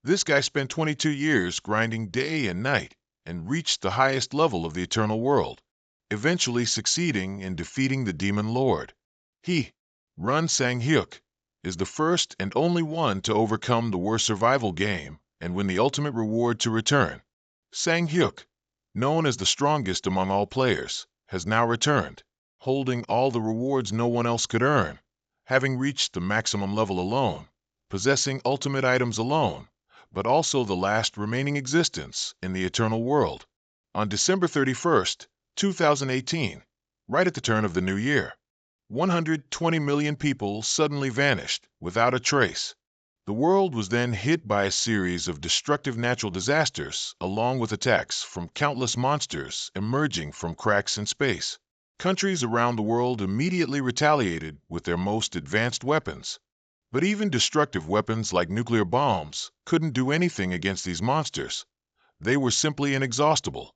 This guy spent 22 years grinding day and night and reached the highest level of the eternal world, eventually succeeding in defeating the demon lord. He, Run Sang-hyuk, is the first and only one to overcome the worst survival game and win the ultimate reward to return. Sang-hyuk, known as the strongest among all players, has now returned, holding all the rewards no one else could earn, having reached the maximum level alone, possessing ultimate items alone, but also the last remaining existence in the eternal world. On December 31st, 2018, right at the turn of the new year, 120 million people suddenly vanished without a trace. The world was then hit by a series of destructive natural disasters, along with attacks from countless monsters emerging from cracks in space. Countries around the world immediately retaliated with their most advanced weapons. But even destructive weapons like nuclear bombs couldn't do anything against these monsters. They were simply inexhaustible.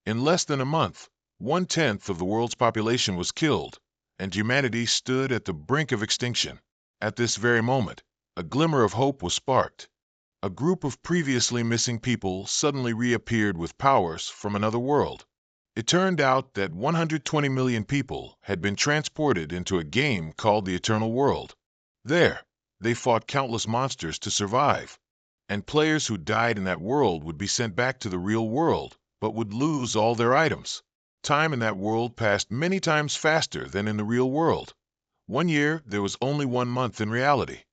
In less than a month, 1/10 of the world's population was killed, and humanity stood at the brink of extinction. At this very moment, a glimmer of hope was sparked. A group of previously missing people suddenly reappeared with powers from another world. It turned out that 120 million people had been transported into a game called the Eternal World. There, they fought countless monsters to survive, and players who died in that world would be sent back to the real world, but would lose all their items. Time in that world passed many times faster than in the real world. 1 year, there was only 1 month in reality.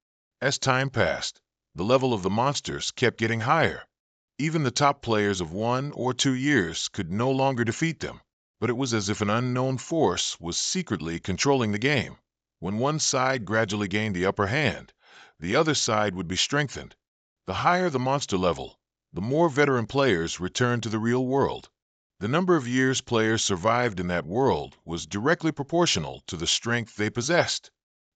As time passed, the level of the monsters kept getting higher. Even the top players of 1 or 2 years could no longer defeat them, but it was as if an unknown force was secretly controlling the game. When one side gradually gained the upper hand, the other side would be strengthened. The higher the monster level, the more veteran players returned to the real world. The number of years players survived in that world was directly proportional to the strength they possessed.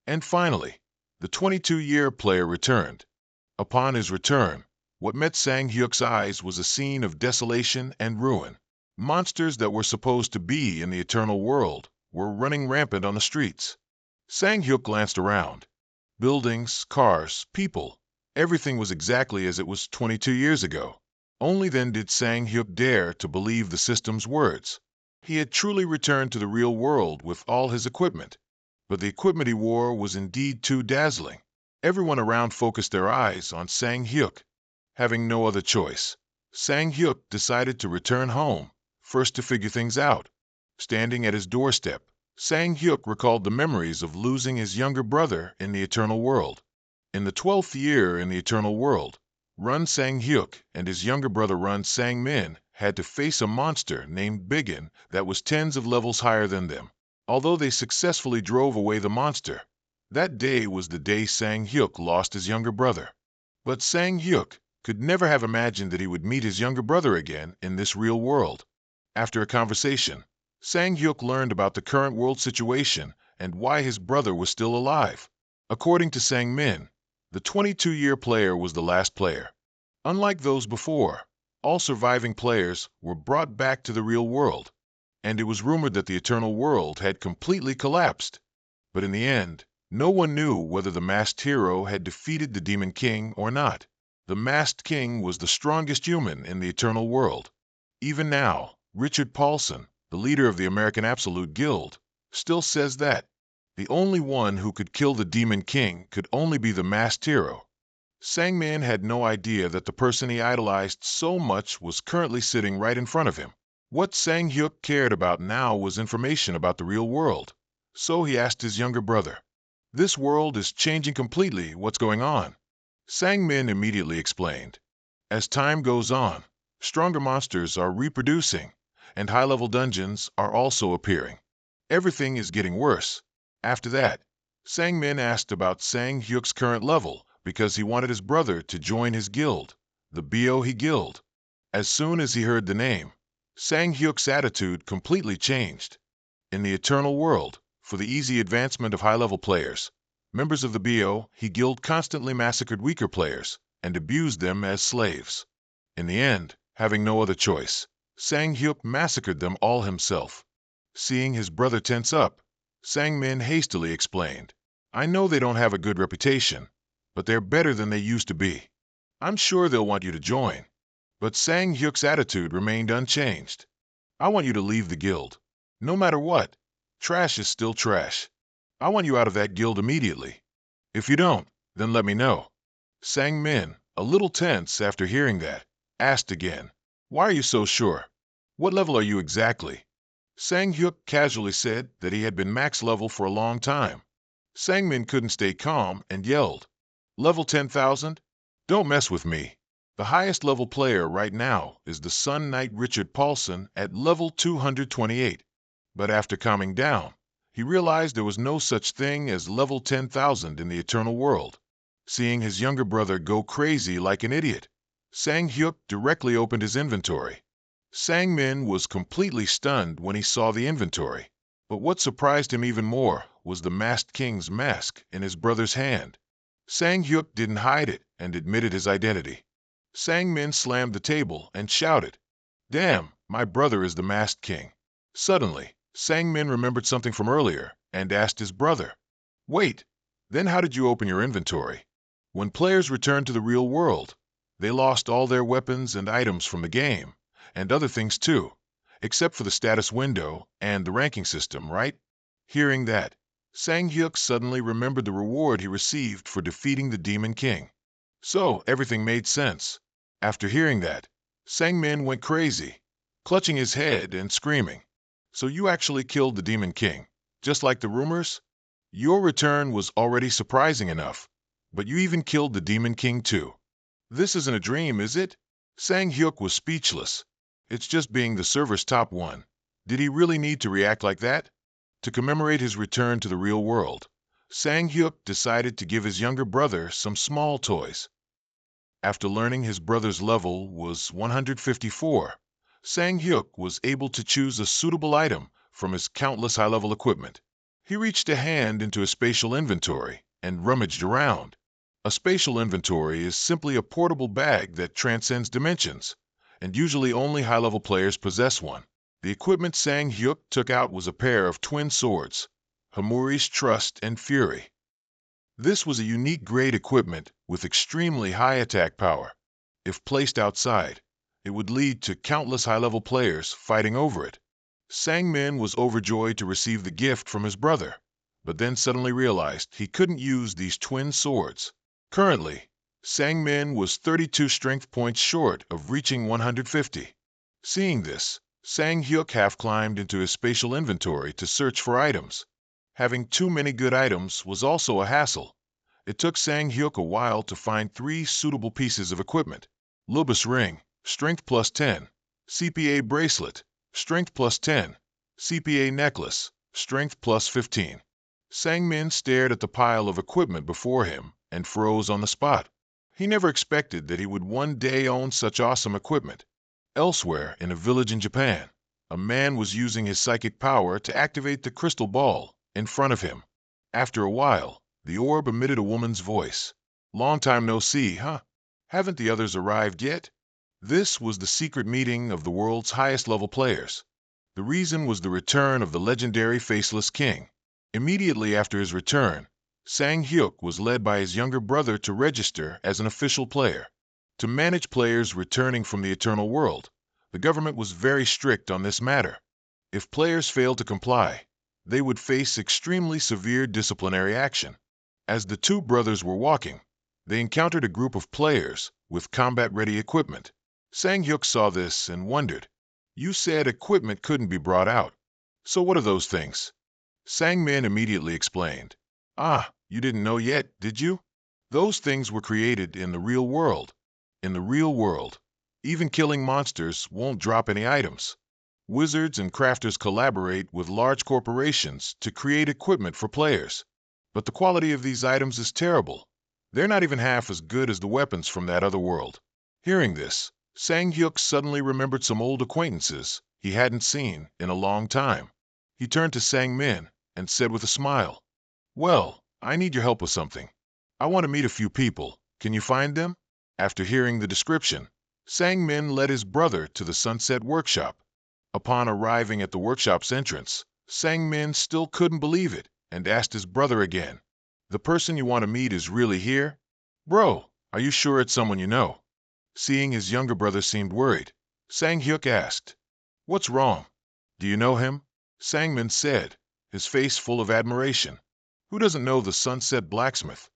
And finally, the 22-year player returned. Upon his return, what met Sang-hyuk's eyes was a scene of desolation and ruin. Monsters that were supposed to be in the eternal world were running rampant on the streets. Sang-hyuk glanced around. Buildings, cars, people, everything was exactly as it was 22 years ago. Only then did Sang-hyuk dare to believe the system's words. He had truly returned to the real world with all his equipment. But the equipment he wore was indeed too dazzling. Everyone around focused their eyes on Sang-hyuk. Having no other choice, Sang-hyuk decided to return home, first to figure things out. Standing at his doorstep, Sang-hyuk recalled the memories of losing his younger brother in the eternal world. In the 12th year in the eternal world, Run Sang-hyuk and his younger brother Run Sang-min had to face a monster named Biggin that was tens of levels higher than them. Although they successfully drove away the monster, that day was the day Sang-hyuk lost his younger brother. But Sang-hyuk could never have imagined that he would meet his younger brother again in this real world. After a conversation, Sang-hyuk learned about the current world situation and why his brother was still alive. According to Sang-min, the 22-year player was the last player. Unlike those before, all surviving players were brought back to the real world, and it was rumored that the eternal world had completely collapsed. But in the end, no one knew whether the masked hero had defeated the Demon King or not. The masked king was the strongest human in the eternal world. Even now, Richard Paulson, the leader of the American Absolute Guild, still says that the only one who could kill the Demon King could only be the masked hero. Sang-min had no idea that the person he idolized so much was currently sitting right in front of him. What Sang-hyuk cared about now was information about the real world. So he asked his younger brother, "This world is changing completely. What's going on?" Sang-min immediately explained, "As time goes on, stronger monsters are reproducing, and high-level dungeons are also appearing. Everything is getting worse." After that, Sang-min asked about Sang-hyuk's current level because he wanted his brother to join his guild, the Bohe Guild. As soon as he heard the name, Sang-hyuk's attitude completely changed. In the eternal world, for the easy advancement of high-level players, members of the Bohe Guild constantly massacred weaker players and abused them as slaves. In the end, having no other choice, Sang-hyuk massacred them all himself. Seeing his brother tense up, Sang-min hastily explained, "I know they don't have a good reputation, but they're better than they used to be." I'm sure they'll want you to join. But Sang Hyuk's attitude remained unchanged. I want you to leave the guild. No matter what, trash is still trash. I want you out of that guild immediately. If you don't, then let me know. Sang Min, a little tense after hearing that, asked again, Why are you so sure? What level are you exactly? Sang Hyuk casually said that he had been max level for a long time. Sang Min couldn't stay calm and yelled, Level 10,000? Don't mess with me. The highest level player right now is the Sun Knight Richard Paulson at level 228. But after calming down, he realized there was no such thing as level 10,000 in the eternal world. Seeing his younger brother go crazy like an idiot, Sang Hyuk directly opened his inventory. Sang Min was completely stunned when he saw the inventory. But what surprised him even more was the Masked King's mask in his brother's hand. Sang Hyuk didn't hide it and admitted his identity. Sang Min slammed the table and shouted, Damn, my brother is the Masked King. Suddenly, Sang Min remembered something from earlier and asked his brother, Wait, then how did you open your inventory? When players returned to the real world, they lost all their weapons and items from the game, and other things too, except for the status window and the ranking system, right? Hearing that, Sang Hyuk suddenly remembered the reward he received for defeating the Demon King. So everything made sense. After hearing that, Sang Min went crazy, clutching his head and screaming. So you actually killed the Demon King, just like the rumors? Your return was already surprising enough, but you even killed the Demon King too. This isn't a dream, is it? Sang Hyuk was speechless. It's just being the server's top one. Did he really need to react like that? To commemorate his return to the real world, Sang Hyuk decided to give his younger brother some small toys. After learning his brother's level was 154, Sang Hyuk was able to choose a suitable item from his countless high-level equipment. He reached a hand into his spatial inventory and rummaged around. A spatial inventory is simply a portable bag that transcends dimensions, and usually only high-level players possess one. The equipment Sang Hyuk took out was a pair of twin swords, Hamuri's Trust and Fury. This was a unique grade equipment with extremely high attack power. If placed outside, it would lead to countless high-level players fighting over it. Sang Min was overjoyed to receive the gift from his brother, but then suddenly realized he couldn't use these twin swords. Currently, Sang Min was 32 strength points short of reaching 150. Seeing this, Sang Hyuk half-climbed into his spatial inventory to search for items. Having too many good items was also a hassle. It took Sang Hyuk a while to find 3 suitable pieces of equipment. Lubus Ring, Strength plus 10. CPA Bracelet, Strength plus 10. CPA Necklace, Strength plus 15. Sang Min stared at the pile of equipment before him and froze on the spot. He never expected that he would one day own such awesome equipment. Elsewhere, in a village in Japan, a man was using his psychic power to activate the crystal ball in front of him. After a while, the orb emitted a woman's voice. Long time no see, huh? Haven't the others arrived yet? This was the secret meeting of the world's highest level players. The reason was the return of the legendary Faceless King. Immediately after his return, Sang Hyuk was led by his younger brother to register as an official player. To manage players returning from the eternal world, the government was very strict on this matter. If players failed to comply, they would face extremely severe disciplinary action. As the two brothers were walking, they encountered a group of players with combat-ready equipment. Sang Hyuk saw this and wondered. You said equipment couldn't be brought out. So what are those things? Sang Min immediately explained. Ah, you didn't know yet, did you? Those things were created in the real world. In the real world, even killing monsters won't drop any items. Wizards and crafters collaborate with large corporations to create equipment for players. But the quality of these items is terrible. They're not even half as good as the weapons from that other world. Hearing this, Sang Hyuk suddenly remembered some old acquaintances he hadn't seen in a long time. He turned to Sang Min and said with a smile, Well, I need your help with something. I want to meet a few people. Can you find them? After hearing the description, Sang Min led his brother to the Sunset Workshop. Upon arriving at the workshop's entrance, Sang Min still couldn't believe it and asked his brother again, The person you want to meet is really here? Bro, Are you sure it's someone you know? Seeing his younger brother seemed worried, Sang Hyuk asked, "What's wrong? Do you know him?" Sangmin said, his face full of admiration. Who doesn't know the Sunset Blacksmith?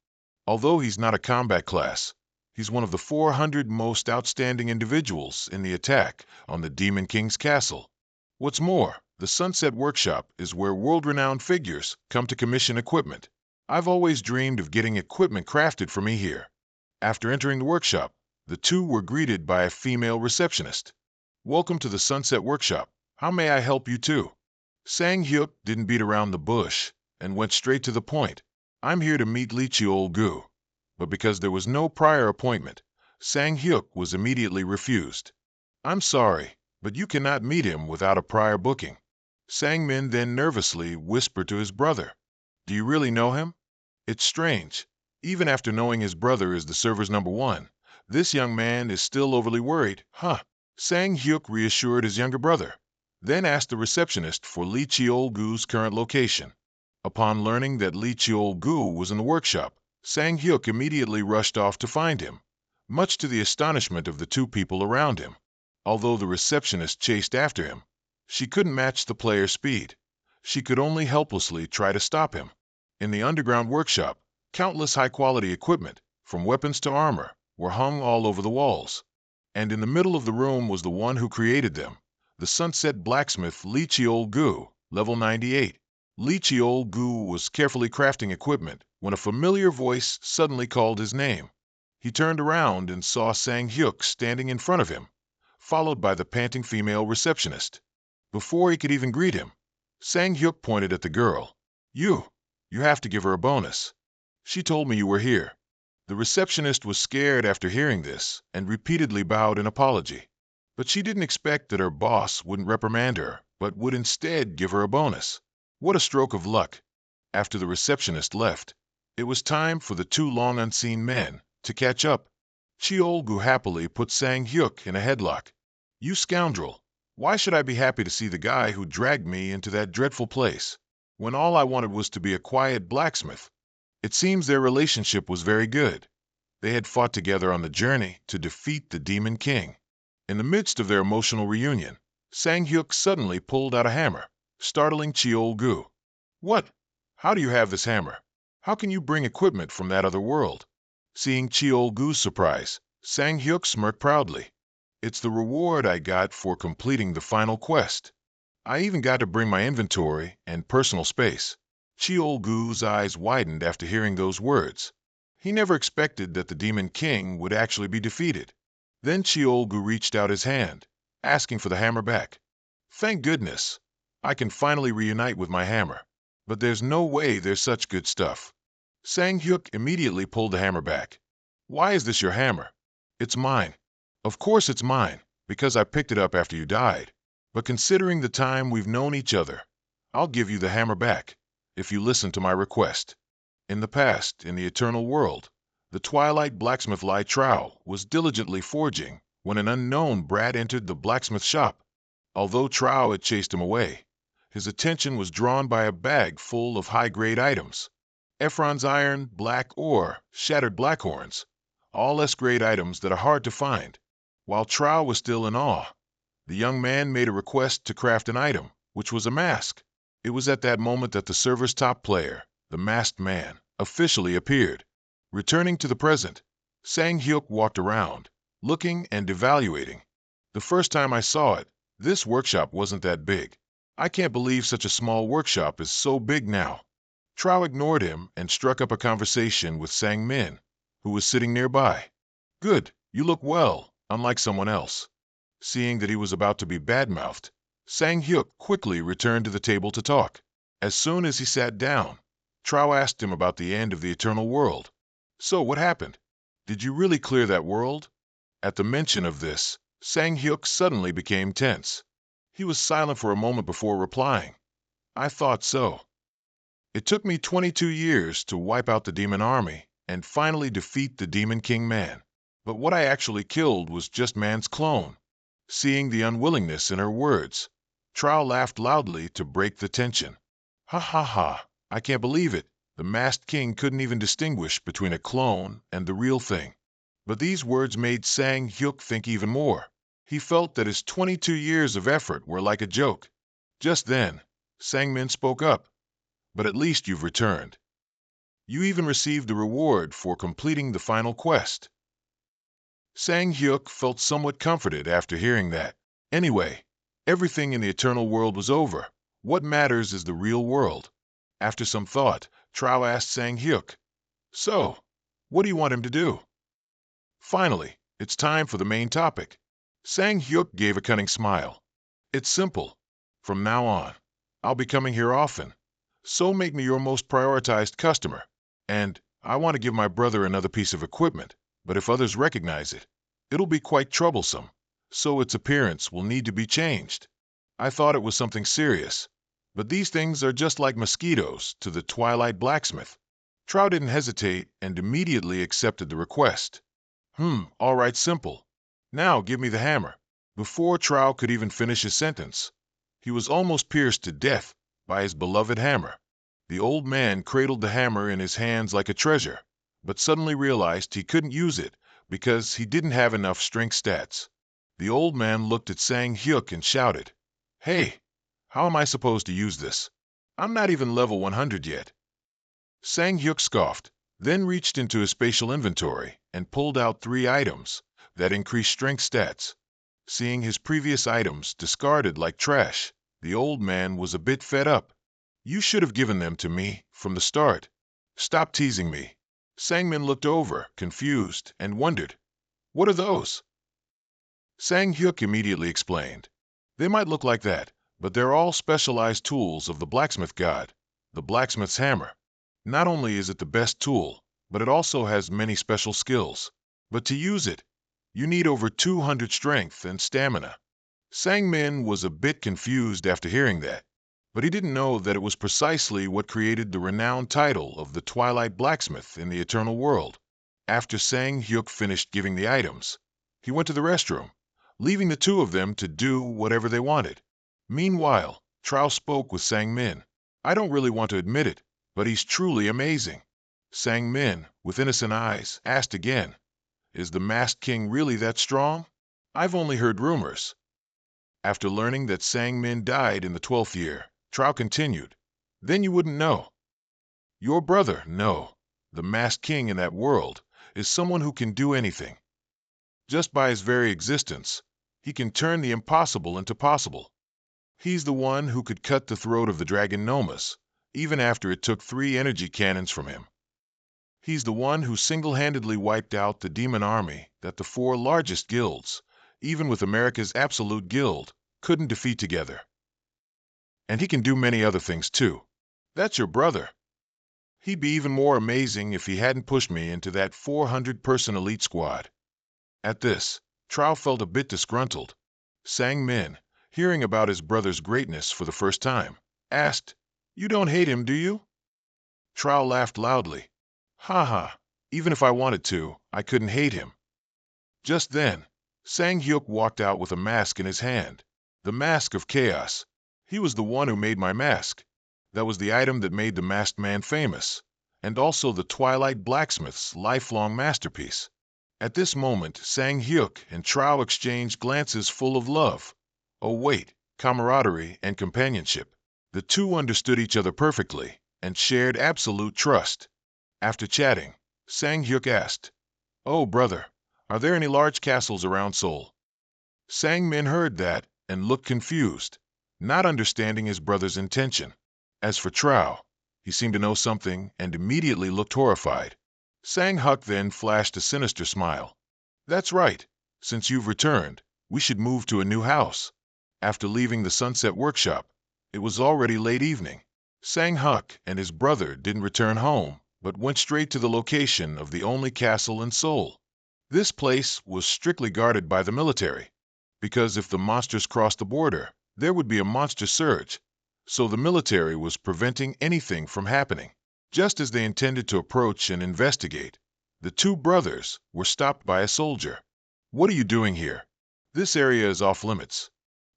Although he's not a combat class, he's one of the 400 most outstanding individuals in the attack on the Demon King's castle. What's more, the Sunset Workshop is where world-renowned figures come to commission equipment. I've always dreamed of getting equipment crafted for me here. After entering the workshop, the two were greeted by a female receptionist. "Welcome to the Sunset Workshop. How may I help you too?" Sang Hyuk didn't beat around the bush and went straight to the point. "I'm here to meet Lich Gu." But because there was no prior appointment, Sang Hyuk was immediately refused. "I'm sorry, but you cannot meet him without a prior booking." Sangmin then nervously whispered to his brother, "Do you really know him?" It's strange. Even after knowing his brother is the server's #1, this young man is still overly worried. Sang Hyuk reassured his younger brother, then asked the receptionist for Lich Gu's current location. Upon learning that Lich Gu was in the workshop, Sang Hyuk immediately rushed off to find him, much to the astonishment of the two people around him. Although the receptionist chased after him, she couldn't match the player's speed. She could only helplessly try to stop him. In the underground workshop, countless high-quality equipment, from weapons to armor, were hung all over the walls. And in the middle of the room was the one who created them, the Sunset Blacksmith Lich Gu, level 98. Lich Gu was carefully crafting equipment when a familiar voice suddenly called his name. He turned around and saw Sang Hyuk standing in front of him, followed by the panting female receptionist. Before he could even greet him, Sang Hyuk pointed at the girl. You have to give her a bonus. She told me you were here." The receptionist was scared after hearing this and repeatedly bowed in apology. But she didn't expect that her boss wouldn't reprimand her, but would instead give her a bonus. What a stroke of luck. After the receptionist left, it was time for the two long-unseen men to catch up. Cheolgu happily put Sang Hyuk in a headlock. "You scoundrel! Why should I be happy to see the guy who dragged me into that dreadful place, when all I wanted was to be a quiet blacksmith?" It seems their relationship was very good. They had fought together on the journey to defeat the Demon King. In the midst of their emotional reunion, Sang Hyuk suddenly pulled out a hammer, startling Cheolgu. "What? How do you have this hammer? How can you bring equipment from that other world?" Seeing Cheolgu's surprise, Sang Hyuk smirked proudly. "It's the reward I got for completing the final quest. I even got to bring my inventory and personal space." Cheolgu's eyes widened after hearing those words. He never expected that the Demon King would actually be defeated. Then Cheolgu reached out his hand, asking for the hammer back. "Thank goodness, I can finally reunite with my hammer. But there's no way there's such good stuff." Sang Hyuk immediately pulled the hammer back. "Why is this your hammer?" "It's mine." "Of course it's mine, because I picked it up after you died. But considering the time we've known each other, I'll give you the hammer back, if you listen to my request." In the past, in the Eternal World, the Twilight blacksmith Lai Trao was diligently forging when an unknown brat entered the blacksmith shop. Although Trao had chased him away, his attention was drawn by a bag full of high-grade items. Ephron's iron, black ore, shattered blackhorns, all S-grade items that are hard to find. While Trao was still in awe, the young man made a request to craft an item, which was a mask. It was at that moment that the server's top player, the masked man, officially appeared. Returning to the present, Sang Hyuk walked around, looking and evaluating. "The first time I saw it, this workshop wasn't that big. I can't believe such a small workshop is so big now." Trao ignored him and struck up a conversation with Sang Min, who was sitting nearby. "Good, you look well, unlike someone else." Seeing that he was about to be badmouthed, Sang Hyuk quickly returned to the table to talk. As soon as he sat down, Trao asked him about the end of the Eternal World. "So what happened? Did you really clear that world?" At the mention of this, Sang Hyuk suddenly became tense. He was silent for a moment before replying. "I thought so. It took me 22 years to wipe out the demon army and finally defeat the Demon King Man. But what I actually killed was just man's clone." Seeing the unwillingness in her words, Trao laughed loudly to break the tension. "Ha ha ha, I can't believe it. The masked king couldn't even distinguish between a clone and the real thing." But these words made Sang Hyuk think even more. He felt that his 22 years of effort were like a joke. Just then, Sang Min spoke up. But at least you've returned. You even received a reward for completing the final quest. Sang Hyuk felt somewhat comforted after hearing that. Anyway, everything in the eternal world was over. What matters is the real world. After some thought, Trao asked Sang Hyuk, "So, what do you want him to do?" Finally, it's time for the main topic. Sang Hyuk gave a cunning smile. "It's simple. From now on, I'll be coming here often. So make me your most prioritized customer. And I want to give my brother another piece of equipment, but if others recognize it, it'll be quite troublesome. So its appearance will need to be changed." I thought it was something serious, but these things are just like mosquitoes to the Twilight Blacksmith. Trow didn't hesitate and immediately accepted the request. All right, simple. Now give me the hammer." Before Trow could even finish his sentence, he was almost pierced to death by his beloved hammer. The old man cradled the hammer in his hands like a treasure, but suddenly realized he couldn't use it because he didn't have enough strength stats. The old man looked at Sang Hyuk and shouted, "Hey, how am I supposed to use this? I'm not even level 100 yet." Sang Hyuk scoffed, then reached into his spatial inventory and pulled out 3 items that increased strength stats. Seeing his previous items discarded like trash, the old man was a bit fed up. "You should have given them to me from the start. Stop teasing me." Sangmin looked over, confused, and wondered, "What are those?" Sang Hyuk immediately explained, "They might look like that, but they're all specialized tools of the blacksmith god, the blacksmith's hammer. Not only is it the best tool, but it also has many special skills. But to use it, you need over 200 strength and stamina." Sangmin was a bit confused after hearing that, but he didn't know that it was precisely what created the renowned title of the Twilight Blacksmith in the Eternal World. After Sang Hyuk finished giving the items, he went to the restroom, leaving the 2 of them to do whatever they wanted. Meanwhile, Trow spoke with Sang Min. "I don't really want to admit it, but he's truly amazing." Sang Min, with innocent eyes, asked again, "Is the Masked King really that strong? I've only heard rumors." After learning that Sang Min died in the 12th year, Trow continued, "Then you wouldn't know. Your brother, no, the Masked King in that world, is someone who can do anything. Just by his very existence, he can turn the impossible into possible. He's the one who could cut the throat of the dragon Nomus, even after it took 3 energy cannons from him. He's the one who single-handedly wiped out the demon army that the 4 largest guilds, even with America's absolute guild, couldn't defeat together. And he can do many other things too. That's your brother. He'd be even more amazing if he hadn't pushed me into that 400-person elite squad." At this, Trow felt a bit disgruntled. Sang Min, hearing about his brother's greatness for the first time, asked, "You don't hate him, do you?" Trow laughed loudly. "Ha ha, even if I wanted to, I couldn't hate him." Just then, Sang Hyuk walked out with a mask in his hand. The Mask of Chaos. He was the one who made my mask. That was the item that made the masked man famous, and also the Twilight Blacksmith's lifelong masterpiece. At this moment, Sang Hyuk and Trow exchanged glances full of love. Oh wait, camaraderie and companionship. The 2 understood each other perfectly and shared absolute trust. After chatting, Sang Hyuk asked, "Oh brother, are there any large castles around Seoul?" Sang Min heard that and looked confused, not understanding his brother's intention. As for Trow, he seemed to know something and immediately looked horrified. Sang Hyuk then flashed a sinister smile. "That's right. Since you've returned, we should move to a new house." After leaving the Sunset Workshop, it was already late evening. Sang Hyuk and his brother didn't return home, but went straight to the location of the only castle in Seoul. This place was strictly guarded by the military, because if the monsters crossed the border, there would be a monster surge, so the military was preventing anything from happening. Just as they intended to approach and investigate, the 2 brothers were stopped by a soldier. "What are you doing here? This area is off limits."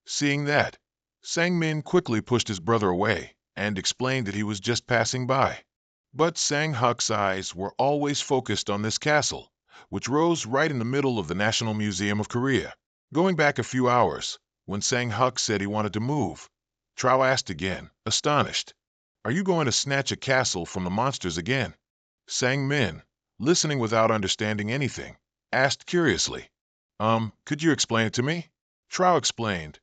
Seeing that, Sang Min quickly pushed his brother away and explained that he was just passing by. But Sang Hyuk's eyes were always focused on this castle, which rose right in the middle of the National Museum of Korea. Going back a few hours, when Sang-Huk said he wanted to move, Trow asked again, astonished, "Are you going to snatch a castle from the monsters again?" Sang-Min, listening without understanding anything, asked curiously, could you explain it to me?" Trow explained,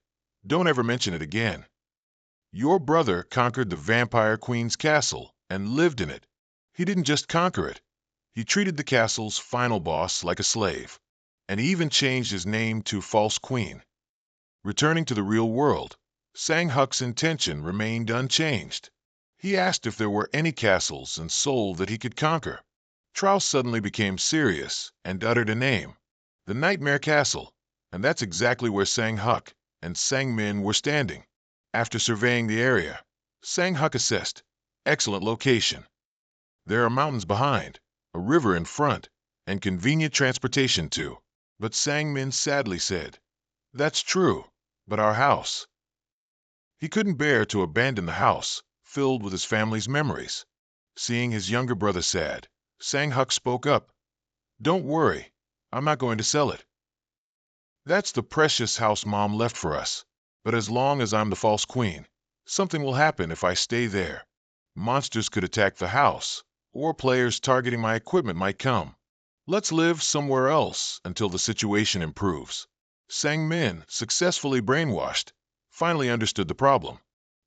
"Don't ever mention it again. Your brother conquered the Vampire Queen's castle and lived in it. He didn't just conquer it. He treated the castle's final boss like a slave, and he even changed his name to False Queen." Returning to the real world, Sang-Huk's intention remained unchanged. He asked if there were any castles in Seoul that he could conquer. Trow suddenly became serious and uttered a name, the Nightmare Castle, and that's exactly where Sang-Huk and Sang-Min were standing. After surveying the area, Sang-Huk assessed, "Excellent location. There are mountains behind, a river in front, and convenient transportation too." But Sang-Min sadly said, "That's true, but our house." He couldn't bear to abandon the house, filled with his family's memories. Seeing his younger brother sad, Sang-Huk spoke up, "Don't worry, I'm not going to sell it. That's the precious house Mom left for us. But as long as I'm the False Queen, something will happen if I stay there. Monsters could attack the house, or players targeting my equipment might come. Let's live somewhere else until the situation improves." Sang-Min, successfully brainwashed, finally understood the problem.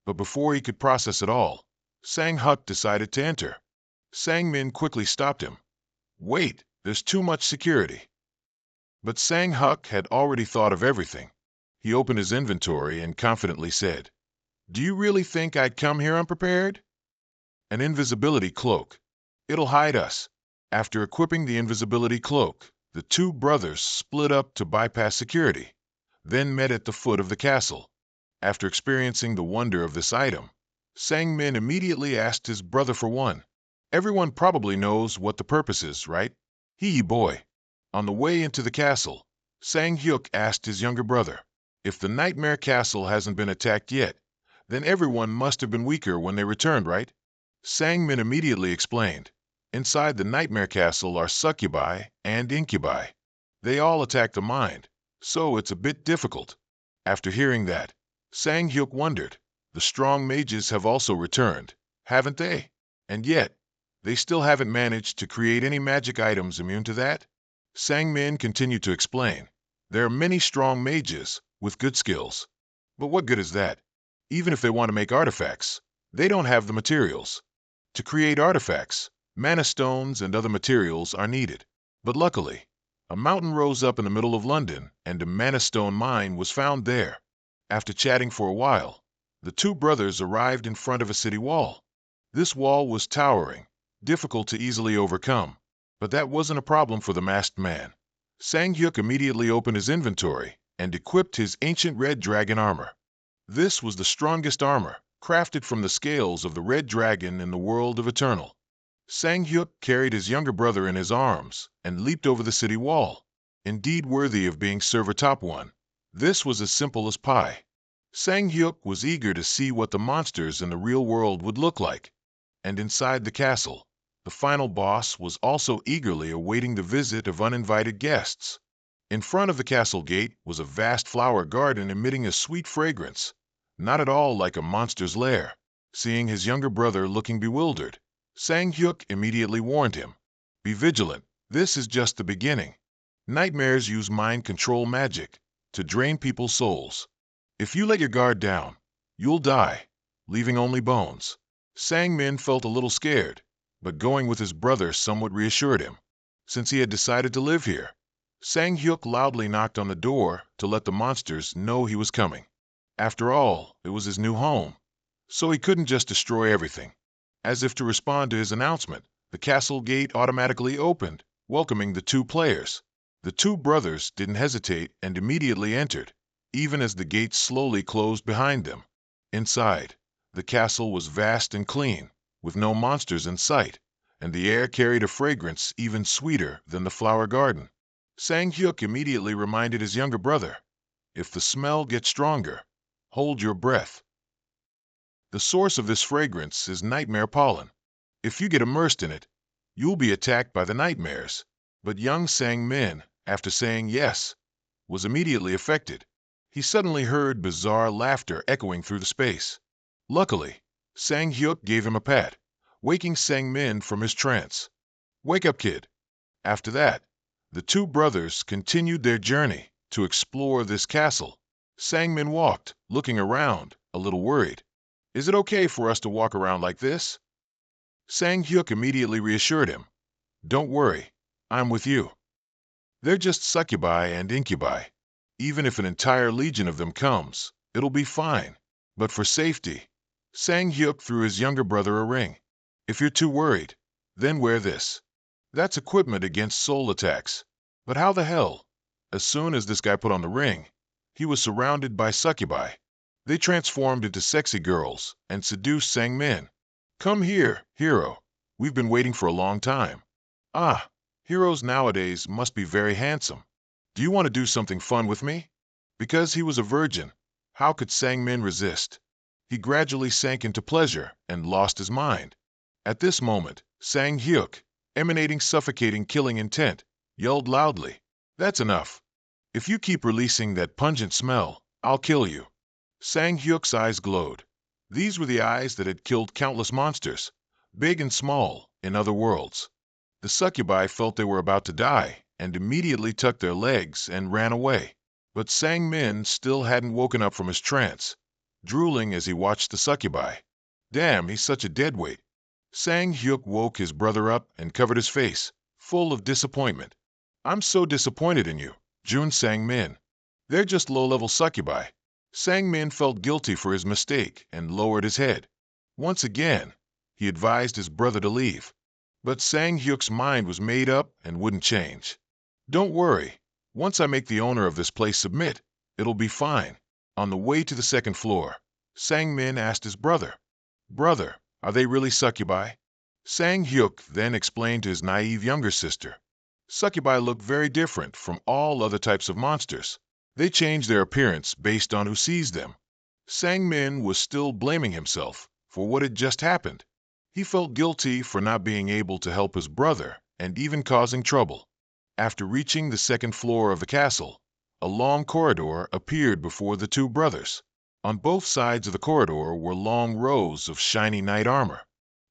But before he could process it all, Sang-Huk decided to enter. Sang-Min quickly stopped him. "Wait, there's too much security." But Sang-Huk had already thought of everything. He opened his inventory and confidently said, "Do you really think I'd come here unprepared?" "An invisibility cloak. It'll hide us." After equipping the invisibility cloak, the two brothers split up to bypass security, then met at the foot of the castle. After experiencing the wonder of this item, Sang-Min immediately asked his brother for one. Everyone probably knows what the purpose is, right? Hee boy. On the way into the castle, Sang-Hyuk asked his younger brother, "If the Nightmare Castle hasn't been attacked yet, then everyone must have been weaker when they returned, right?" Sang-Min immediately explained, "Inside the Nightmare Castle are succubi and incubi. They all attack the mind, so it's a bit difficult." After hearing that, Sang-Hyuk wondered, the strong mages have also returned, haven't they? And yet, they still haven't managed to create any magic items immune to that? Sang-Min continued to explain, "There are many strong mages with good skills. But what good is that? Even if they want to make artifacts, they don't have the materials. To create artifacts, mana stones and other materials are needed. But luckily, a mountain rose up in the middle of London and a mana stone mine was found there." After chatting for a while, the two brothers arrived in front of a city wall. This wall was towering, difficult to easily overcome, but that wasn't a problem for the masked man. Sang-Hyuk immediately opened his inventory and equipped his ancient red dragon armor. This was the strongest armor, crafted from the scales of the red dragon in the world of Eternal. Sang-Hyuk carried his younger brother in his arms and leaped over the city wall. Indeed worthy of being server top one. This was as simple as pie. Sang-Hyuk was eager to see what the monsters in the real world would look like. And inside the castle, the final boss was also eagerly awaiting the visit of uninvited guests. In front of the castle gate was a vast flower garden emitting a sweet fragrance, not at all like a monster's lair. Seeing his younger brother looking bewildered, Sang-Hyuk immediately warned him, "Be vigilant, this is just the beginning. Nightmares use mind control magic to drain people's souls. If you let your guard down, you'll die, leaving only bones." Sang-Min felt a little scared, but going with his brother somewhat reassured him. Since he had decided to live here, Sang-Hyuk loudly knocked on the door to let the monsters know he was coming. After all, it was his new home, so he couldn't just destroy everything. As if to respond to his announcement, the castle gate automatically opened, welcoming the two players. The two brothers didn't hesitate and immediately entered, even as the gates slowly closed behind them. Inside, the castle was vast and clean, with no monsters in sight, and the air carried a fragrance even sweeter than the flower garden. Sang-Hyuk immediately reminded his younger brother, "If the smell gets stronger, hold your breath. The source of this fragrance is nightmare pollen. If you get immersed in it, you'll be attacked by the nightmares. But young Sang Min, after saying yes, was immediately affected. He suddenly heard bizarre laughter echoing through the space. Luckily, Sang Hyuk gave him a pat, waking Sang Min from his trance. "Wake up, kid." After that, the two brothers continued their journey to explore this castle. Sang Min walked, looking around, a little worried. "Is it okay for us to walk around like this?" Sang Hyuk immediately reassured him. "Don't worry, I'm with you. They're just succubi and incubi. Even if an entire legion of them comes, it'll be fine. But for safety," Sang Hyuk threw his younger brother a ring. "If you're too worried, then wear this. That's equipment against soul attacks." But how the hell? As soon as this guy put on the ring, he was surrounded by succubi. They transformed into sexy girls and seduced Sang Min. "Come here, hero. We've been waiting for a long time." "Ah, heroes nowadays must be very handsome. Do you want to do something fun with me?" Because he was a virgin, how could Sang Min resist? He gradually sank into pleasure and lost his mind. At this moment, Sang Hyuk, emanating suffocating killing intent, yelled loudly, "That's enough. If you keep releasing that pungent smell, I'll kill you." Sang Hyuk's eyes glowed. These were the eyes that had killed countless monsters, big and small, in other worlds. The succubi felt they were about to die and immediately tucked their legs and ran away. But Sang Min still hadn't woken up from his trance, drooling as he watched the succubi. "Damn, he's such a deadweight." Sang Hyuk woke his brother up and covered his face, full of disappointment. "I'm so disappointed in you, Jun Sang Min. They're just low-level succubi." Sang Min felt guilty for his mistake and lowered his head. Once again, he advised his brother to leave. But Sang Hyuk's mind was made up and wouldn't change. "Don't worry. Once I make the owner of this place submit, it'll be fine." On the way to the second floor, Sang Min asked his brother, "Brother, are they really succubi?" Sang Hyuk then explained to his naive younger sister, "Succubi look very different from all other types of monsters. They change their appearance based on who sees them." Sang Min was still blaming himself for what had just happened. He felt guilty for not being able to help his brother and even causing trouble. After reaching the second floor of the castle, a long corridor appeared before the two brothers. On both sides of the corridor were long rows of shiny knight armor.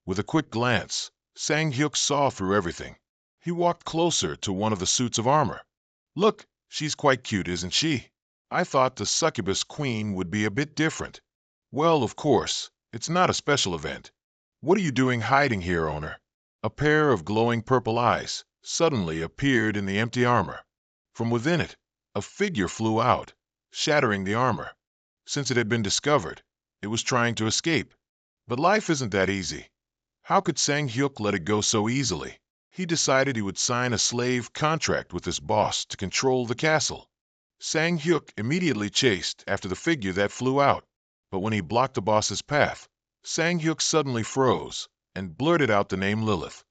With a quick glance, Sang Hyuk saw through everything. He walked closer to one of the suits of armor. "Look, she's quite cute, isn't she? I thought the Succubus Queen would be a bit different." "Well, of course, it's not a special event. What are you doing hiding here, owner?" A pair of glowing purple eyes suddenly appeared in the empty armor. From within it, a figure flew out, shattering the armor. Since it had been discovered, it was trying to escape. But life isn't that easy. How could Sang Hyuk let it go so easily? He decided he would sign a slave contract with his boss to control the castle. Sang Hyuk immediately chased after the figure that flew out. But when he blocked the boss's path, Sang Hyuk suddenly froze and blurted out the name Lilith.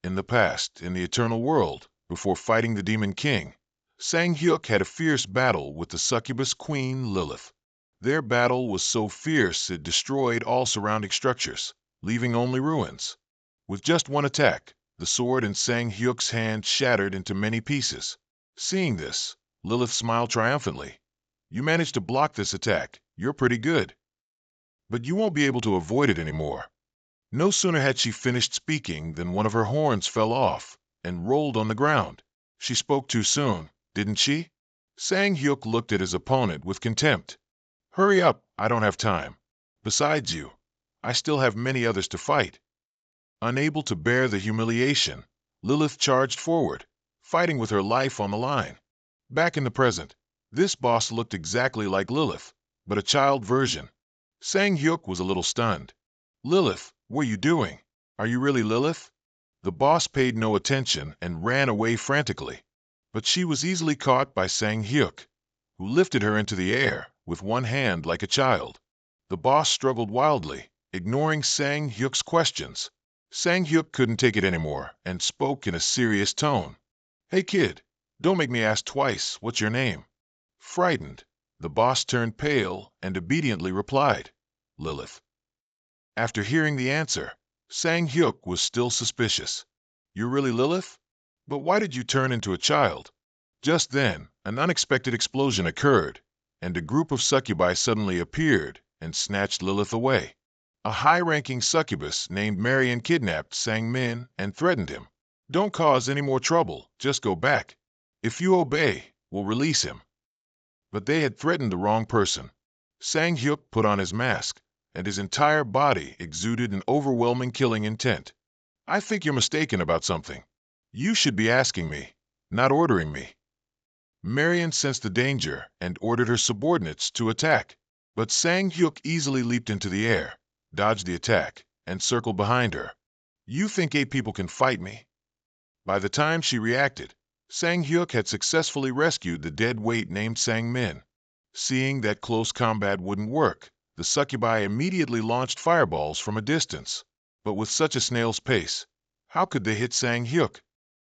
In the past, in the eternal world, before fighting the Demon King, Sang Hyuk had a fierce battle with the Succubus Queen Lilith. Their battle was so fierce it destroyed all surrounding structures, leaving only ruins. With just one attack, the sword in Sang Hyuk's hand shattered into many pieces. Seeing this, Lilith smiled triumphantly. "You managed to block this attack. You're pretty good. But you won't be able to avoid it anymore." No sooner had she finished speaking than one of her horns fell off and rolled on the ground. She spoke too soon, didn't she? Sang Hyuk looked at his opponent with contempt. "Hurry up, I don't have time. Besides you, I still have many others to fight." Unable to bear the humiliation, Lilith charged forward, fighting with her life on the line. Back in the present, this boss looked exactly like Lilith, but a child version. Sang Hyuk was a little stunned. "Lilith, what are you doing? Are you really Lilith?" The boss paid no attention and ran away frantically. But she was easily caught by Sang Hyuk, who lifted her into the air with one hand like a child. The boss struggled wildly, ignoring Sang Hyuk's questions. Sang Hyuk couldn't take it anymore and spoke in a serious tone. "Hey kid, don't make me ask twice, what's your name?" Frightened, the boss turned pale and obediently replied, "Lilith." After hearing the answer, Sang Hyuk was still suspicious. "You're really Lilith?" But why did you turn into a child? Just then, an unexpected explosion occurred, and a group of succubi suddenly appeared and snatched Lilith away. A high-ranking succubus named Marion kidnapped Sang Min and threatened him. Don't cause any more trouble, just go back. If you obey, we'll release him. But they had threatened the wrong person. Sang Hyuk put on his mask, and his entire body exuded an overwhelming killing intent. I think you're mistaken about something. You should be asking me, not ordering me. Marion sensed the danger and ordered her subordinates to attack. But Sang Hyuk easily leaped into the air, dodged the attack, and circled behind her. You think 8 people can fight me? By the time she reacted, Sang Hyuk had successfully rescued the dead weight named Sang Min. Seeing that close combat wouldn't work, the succubi immediately launched fireballs from a distance. But with such a snail's pace, how could they hit Sang Hyuk?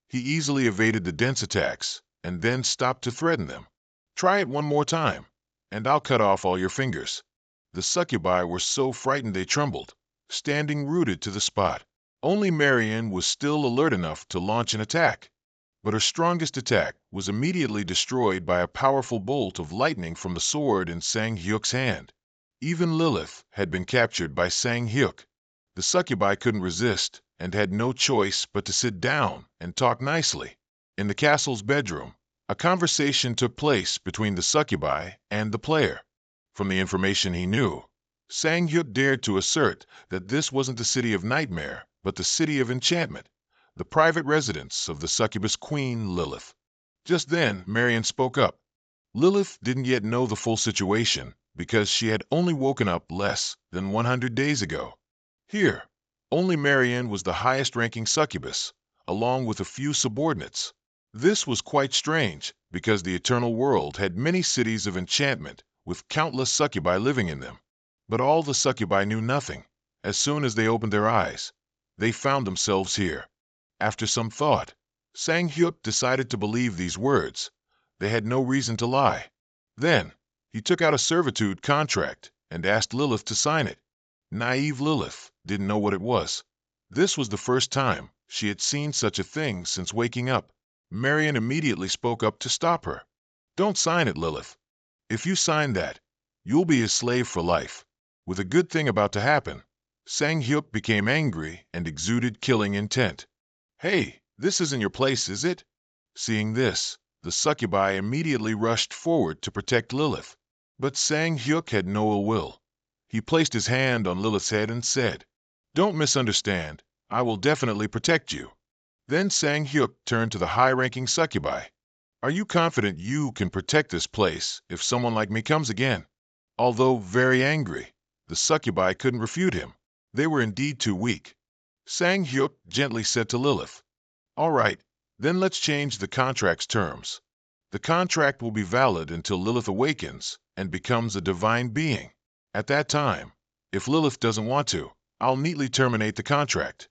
He easily evaded the dense attacks and then stopped to threaten them. Try it one more time, and I'll cut off all your fingers. The succubi were so frightened they trembled, standing rooted to the spot. Only Marion was still alert enough to launch an attack. But her strongest attack was immediately destroyed by a powerful bolt of lightning from the sword in Sang Hyuk's hand. Even Lilith had been captured by Sang Hyuk. The succubi couldn't resist and had no choice but to sit down and talk nicely. In the castle's bedroom, a conversation took place between the succubi and the player. From the information he knew, Sang Hyuk dared to assert that this wasn't the city of nightmare, but the city of enchantment, the private residence of the Succubus Queen, Lilith. Just then, Marion spoke up. Lilith didn't yet know the full situation because she had only woken up less than 100 days ago. Here, only Marion was the highest-ranking succubus, along with a few subordinates. This was quite strange because the eternal world had many cities of enchantment with countless succubi living in them. But all the succubi knew nothing. As soon as they opened their eyes, they found themselves here. After some thought, Sang Hyuk decided to believe these words. They had no reason to lie. Then, he took out a servitude contract and asked Lilith to sign it. Naive Lilith didn't know what it was. This was the first time she had seen such a thing since waking up. Marion immediately spoke up to stop her. Don't sign it, Lilith. If you sign that, you'll be his slave for life. With a good thing about to happen, Sang Hyuk became angry and exuded killing intent. Hey, this isn't your place, is it? Seeing this, the succubi immediately rushed forward to protect Lilith. But Sang Hyuk had no ill will. He placed his hand on Lilith's head and said, Don't misunderstand, I will definitely protect you. Then Sang Hyuk turned to the high-ranking succubi. Are you confident you can protect this place if someone like me comes again? Although very angry, the succubi couldn't refute him. They were indeed too weak. Sang Hyuk gently said to Lilith, All right, then let's change the contract's terms. The contract will be valid until Lilith awakens and becomes a divine being. At that time, if Lilith doesn't want to, I'll neatly terminate the contract.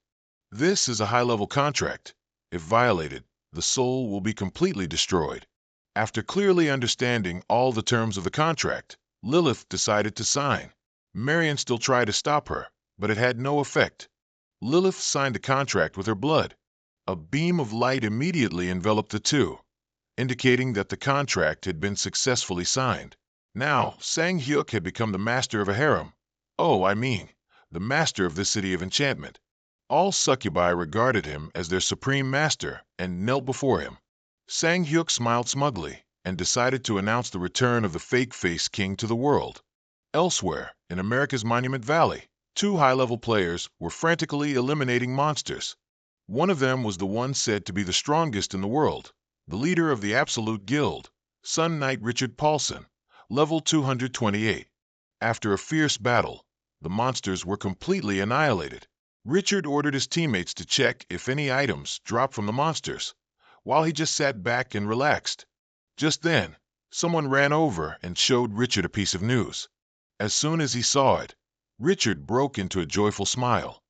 This is a high-level contract. If violated, the soul will be completely destroyed. After clearly understanding all the terms of the contract, Lilith decided to sign. Marion still tried to stop her, but it had no effect. Lilith signed the contract with her blood. A beam of light immediately enveloped the two, indicating that the contract had been successfully signed. Now, Sang Hyuk had become the master of a harem. The master of this city of enchantment. All succubi regarded him as their supreme master and knelt before him. Sang Hyuk smiled smugly and decided to announce the return of the fake-face king to the world. Elsewhere, in America's Monument Valley, 2 high-level players were frantically eliminating monsters. One of them was the one said to be the strongest in the world, the leader of the Absolute Guild, Sun Knight Richard Paulson, level 228. After a fierce battle, the monsters were completely annihilated. Richard ordered his teammates to check if any items dropped from the monsters, while he just sat back and relaxed. Just then, someone ran over and showed Richard a piece of news. As soon as he saw it, Richard broke into a joyful smile.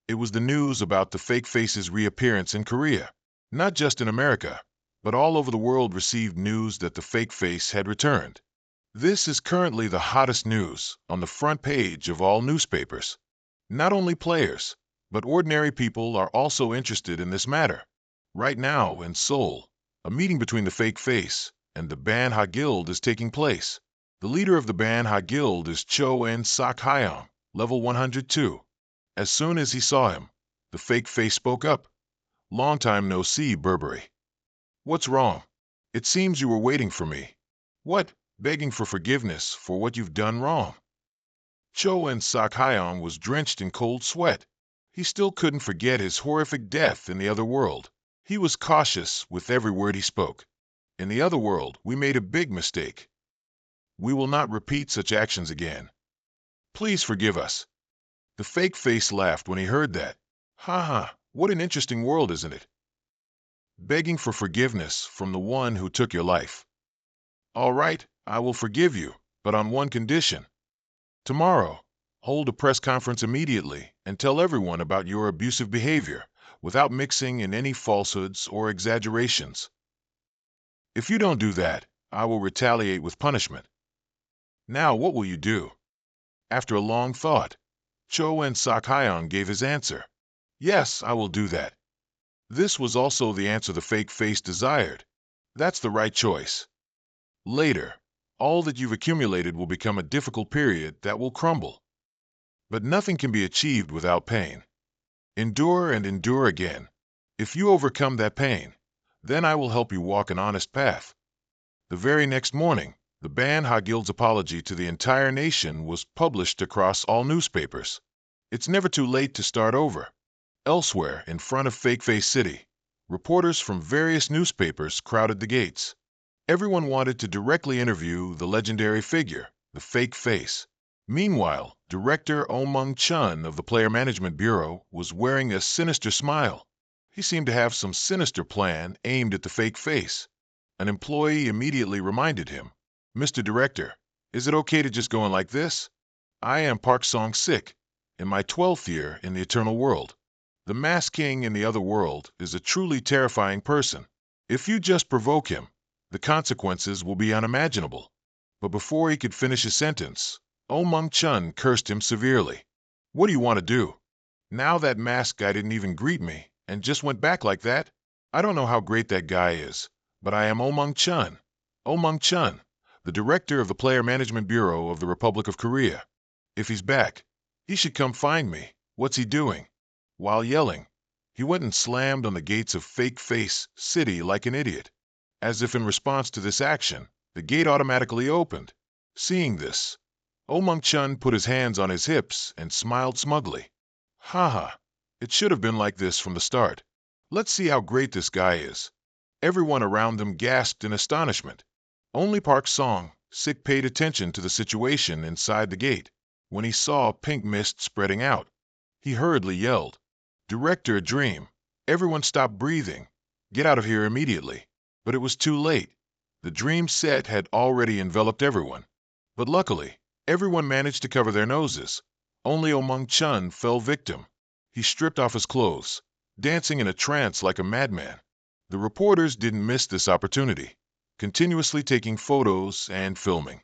It was the news about the fake face's reappearance in Korea. Not just in America, but all over the world received news that the fake face had returned. This is currently the hottest news on the front page of all newspapers. Not only players, but ordinary people are also interested in this matter. Right now, in Seoul, a meeting between the fake face and the Manhua Guild is taking place. The leader of the Manhua Guild is Cho En Sak Hyung, level 102. As soon as he saw him, the fake face spoke up. Long time no see, Burberry. What's wrong? It seems you were waiting for me. What? Begging for forgiveness for what you've done wrong. Cho En Sak Hyung was drenched in cold sweat. He still couldn't forget his horrific death in the other world. He was cautious with every word he spoke. In the other world, we made a big mistake. We will not repeat such actions again. Please forgive us. The fake face laughed when he heard that. Ha ha, what an interesting world, isn't it? Begging for forgiveness from the one who took your life. All right, I will forgive you, but on one condition. Tomorrow, hold a press conference immediately and tell everyone about your abusive behavior without mixing in any falsehoods or exaggerations. If you don't do that, I will retaliate with punishment. Now what will you do? After a long thought, Cho En Sak Hyung gave his answer. Yes, I will do that. This was also the answer the fake face desired. That's the right choice. Later, all that you've accumulated will become a difficult period that will crumble. But nothing can be achieved without pain. Endure and endure again. If you overcome that pain, then I will help you walk an honest path. The very next morning, the Manhua Guild's apology to the entire nation was published across all newspapers. It's never too late to start over. Elsewhere, in front of Fake Face City, reporters from various newspapers crowded the gates. Everyone wanted to directly interview the legendary figure, the Fake Face. Meanwhile, Director Oh Mung-chun of the Player Management Bureau was wearing a sinister smile. He seemed to have some sinister plan aimed at the Fake Face. An employee immediately reminded him, Mr. Director, is it okay to just go in like this? I am Park Song-sik, in my 12th year in the Eternal World. The Masked King in the other world is a truly terrifying person. If you just provoke him, the consequences will be unimaginable. But before he could finish his sentence, Oh Mung-chun cursed him severely. What do you want to do? Now that masked guy didn't even greet me and just went back like that? I don't know how great that guy is, but I am Oh Mung-chun. Oh Mung-chun, the director of the Player Management Bureau of the Republic of Korea. If he's back, he should come find me. What's he doing? While yelling, he went and slammed on the gates of Fake Face City like an idiot. As if in response to this action, the gate automatically opened. Seeing this, Oh Mung-chun put his hands on his hips and smiled smugly. Haha, it should have been like this from the start. Let's see how great this guy is. Everyone around them gasped in astonishment. Only Park Song-sik paid attention to the situation inside the gate. When he saw pink mist spreading out, he hurriedly yelled, Director, a dream. Everyone stop breathing. Get out of here immediately. But it was too late. The dream set had already enveloped everyone. But luckily, everyone managed to cover their noses. Only Oh Mung-chun fell victim. He stripped off his clothes, dancing in a trance like a madman. The reporters didn't miss this opportunity, continuously taking photos and filming.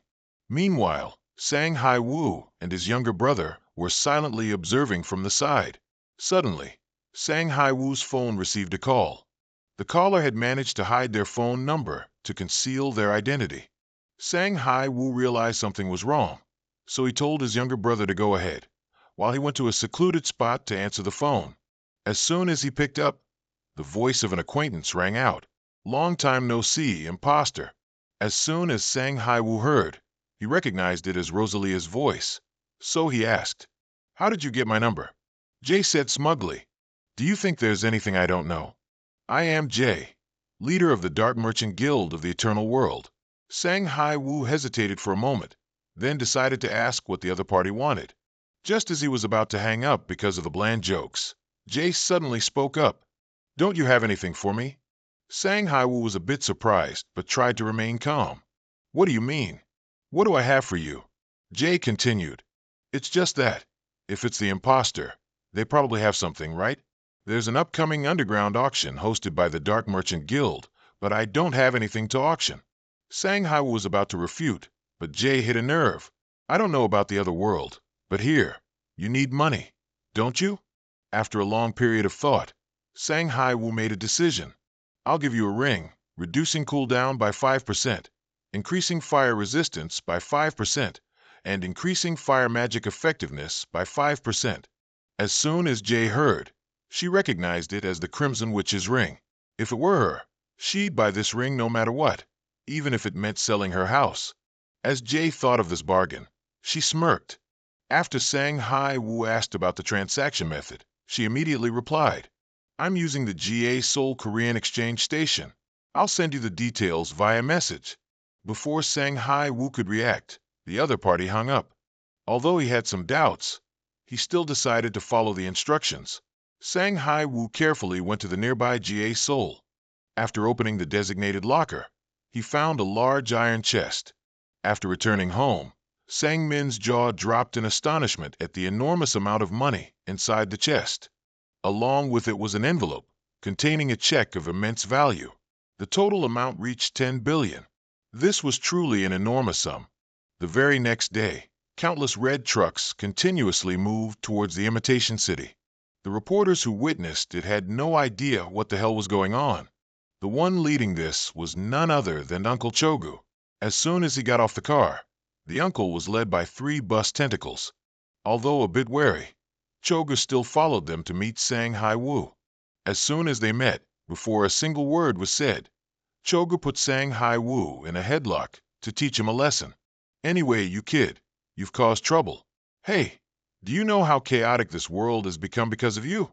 Meanwhile, Sang Hai-woo and his younger brother were silently observing from the side. Suddenly, Sang Hai-woo's phone received a call. The caller had managed to hide their phone number to conceal their identity. Sang Hai-woo realized something was wrong, so he told his younger brother to go ahead, while he went to a secluded spot to answer the phone. As soon as he picked up, the voice of an acquaintance rang out. Long time no see, imposter. As soon as Sang Hai-woo heard, he recognized it as Rosalia's voice. So he asked, How did you get my number? Jay said smugly, Do you think there's anything I don't know? I am Jay, leader of the Dark Merchant Guild of the Eternal World. Sang Hai-woo hesitated for a moment, then decided to ask what the other party wanted. Just as he was about to hang up because of the bland jokes, Jay suddenly spoke up. Don't you have anything for me? Sang Hai-woo was a bit surprised, but tried to remain calm. What do you mean? What do I have for you? Jay continued. It's just that, if it's the imposter, they probably have something, right? There's an upcoming underground auction hosted by the Dark Merchant Guild, but I don't have anything to auction. Sang Hai-woo was about to refute, but Jay hit a nerve. I don't know about the other world, but here, you need money, don't you? After a long period of thought, Sang Hai Wu made a decision. I'll give you a ring, reducing cooldown by 5%, increasing fire resistance by 5%, and increasing fire magic effectiveness by 5%. As soon as Jay heard, she recognized it as the Crimson Witch's ring. If it were her, she'd buy this ring no matter what, even if it meant selling her house. As Jay thought of this bargain, she smirked. After Sang Hai Wu asked about the transaction method, she immediately replied, I'm using the GA Seoul Korean Exchange Station. I'll send you the details via message. Before Sang Hai Wu could react, the other party hung up. Although he had some doubts, he still decided to follow the instructions. Sang Hai Wu carefully went to the nearby GA Seoul. After opening the designated locker, he found a large iron chest. After returning home, Sang Min's jaw dropped in astonishment at the enormous amount of money inside the chest. Along with it was an envelope containing a check of immense value. The total amount reached 10 billion. This was truly an enormous sum. The very next day, countless red trucks continuously moved towards the imitation city. The reporters who witnessed it had no idea what the hell was going on. The one leading this was none other than Uncle Chogu. As soon as he got off the car, the uncle was led by 3 bus tentacles. Although a bit wary, Chogu still followed them to meet Sang Hai Wu. As soon as they met, before a single word was said, Chogu put Sang Hai Wu in a headlock to teach him a lesson. Anyway, you kid, you've caused trouble. Hey, do you know how chaotic this world has become because of you?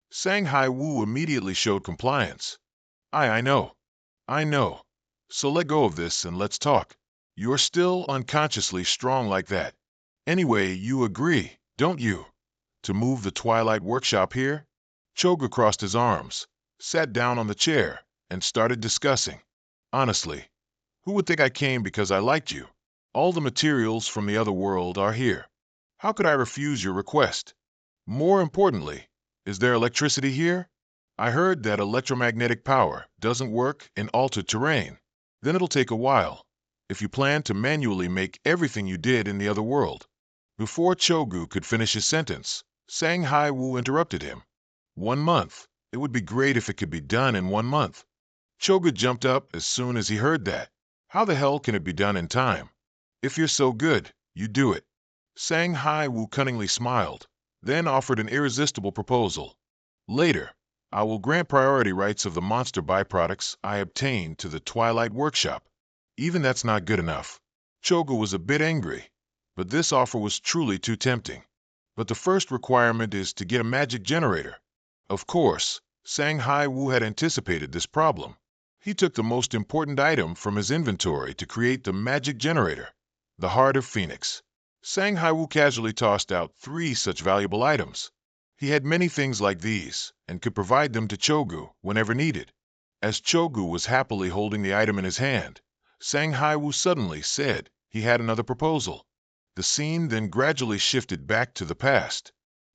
Sang Hai Wu immediately showed compliance. I know. I know. So let go of this and let's talk. You're still unconsciously strong like that. Anyway, you agree, don't you, to move the Twilight Workshop here? Chogu crossed his arms, sat down on the chair, and started discussing. Honestly, who would think I came because I liked you? All the materials from the other world are here. How could I refuse your request? More importantly, is there electricity here? I heard that electromagnetic power doesn't work in altered terrain. Then it'll take a while, if you plan to manually make everything you did in the other world. Before Chogu could finish his sentence, Sang Hai Wu interrupted him. 1 month. It would be great if it could be done in 1 month. Chogu jumped up as soon as he heard that. How the hell can it be done in time? If you're so good, you do it. Sang Hai Wu cunningly smiled, then offered an irresistible proposal. Later, I will grant priority rights of the monster byproducts I obtained to the Twilight Workshop. Even that's not good enough. Chogu was a bit angry, but this offer was truly too tempting. But the first requirement is to get a magic generator. Of course, Sang Hai Wu had anticipated this problem. He took the most important item from his inventory to create the magic generator, the Heart of Phoenix. Sang Hai Wu casually tossed out 3 such valuable items. He had many things like these and could provide them to Chogu whenever needed. As Chogu was happily holding the item in his hand, Sang Hai Wu suddenly said he had another proposal. The scene then gradually shifted back to the past.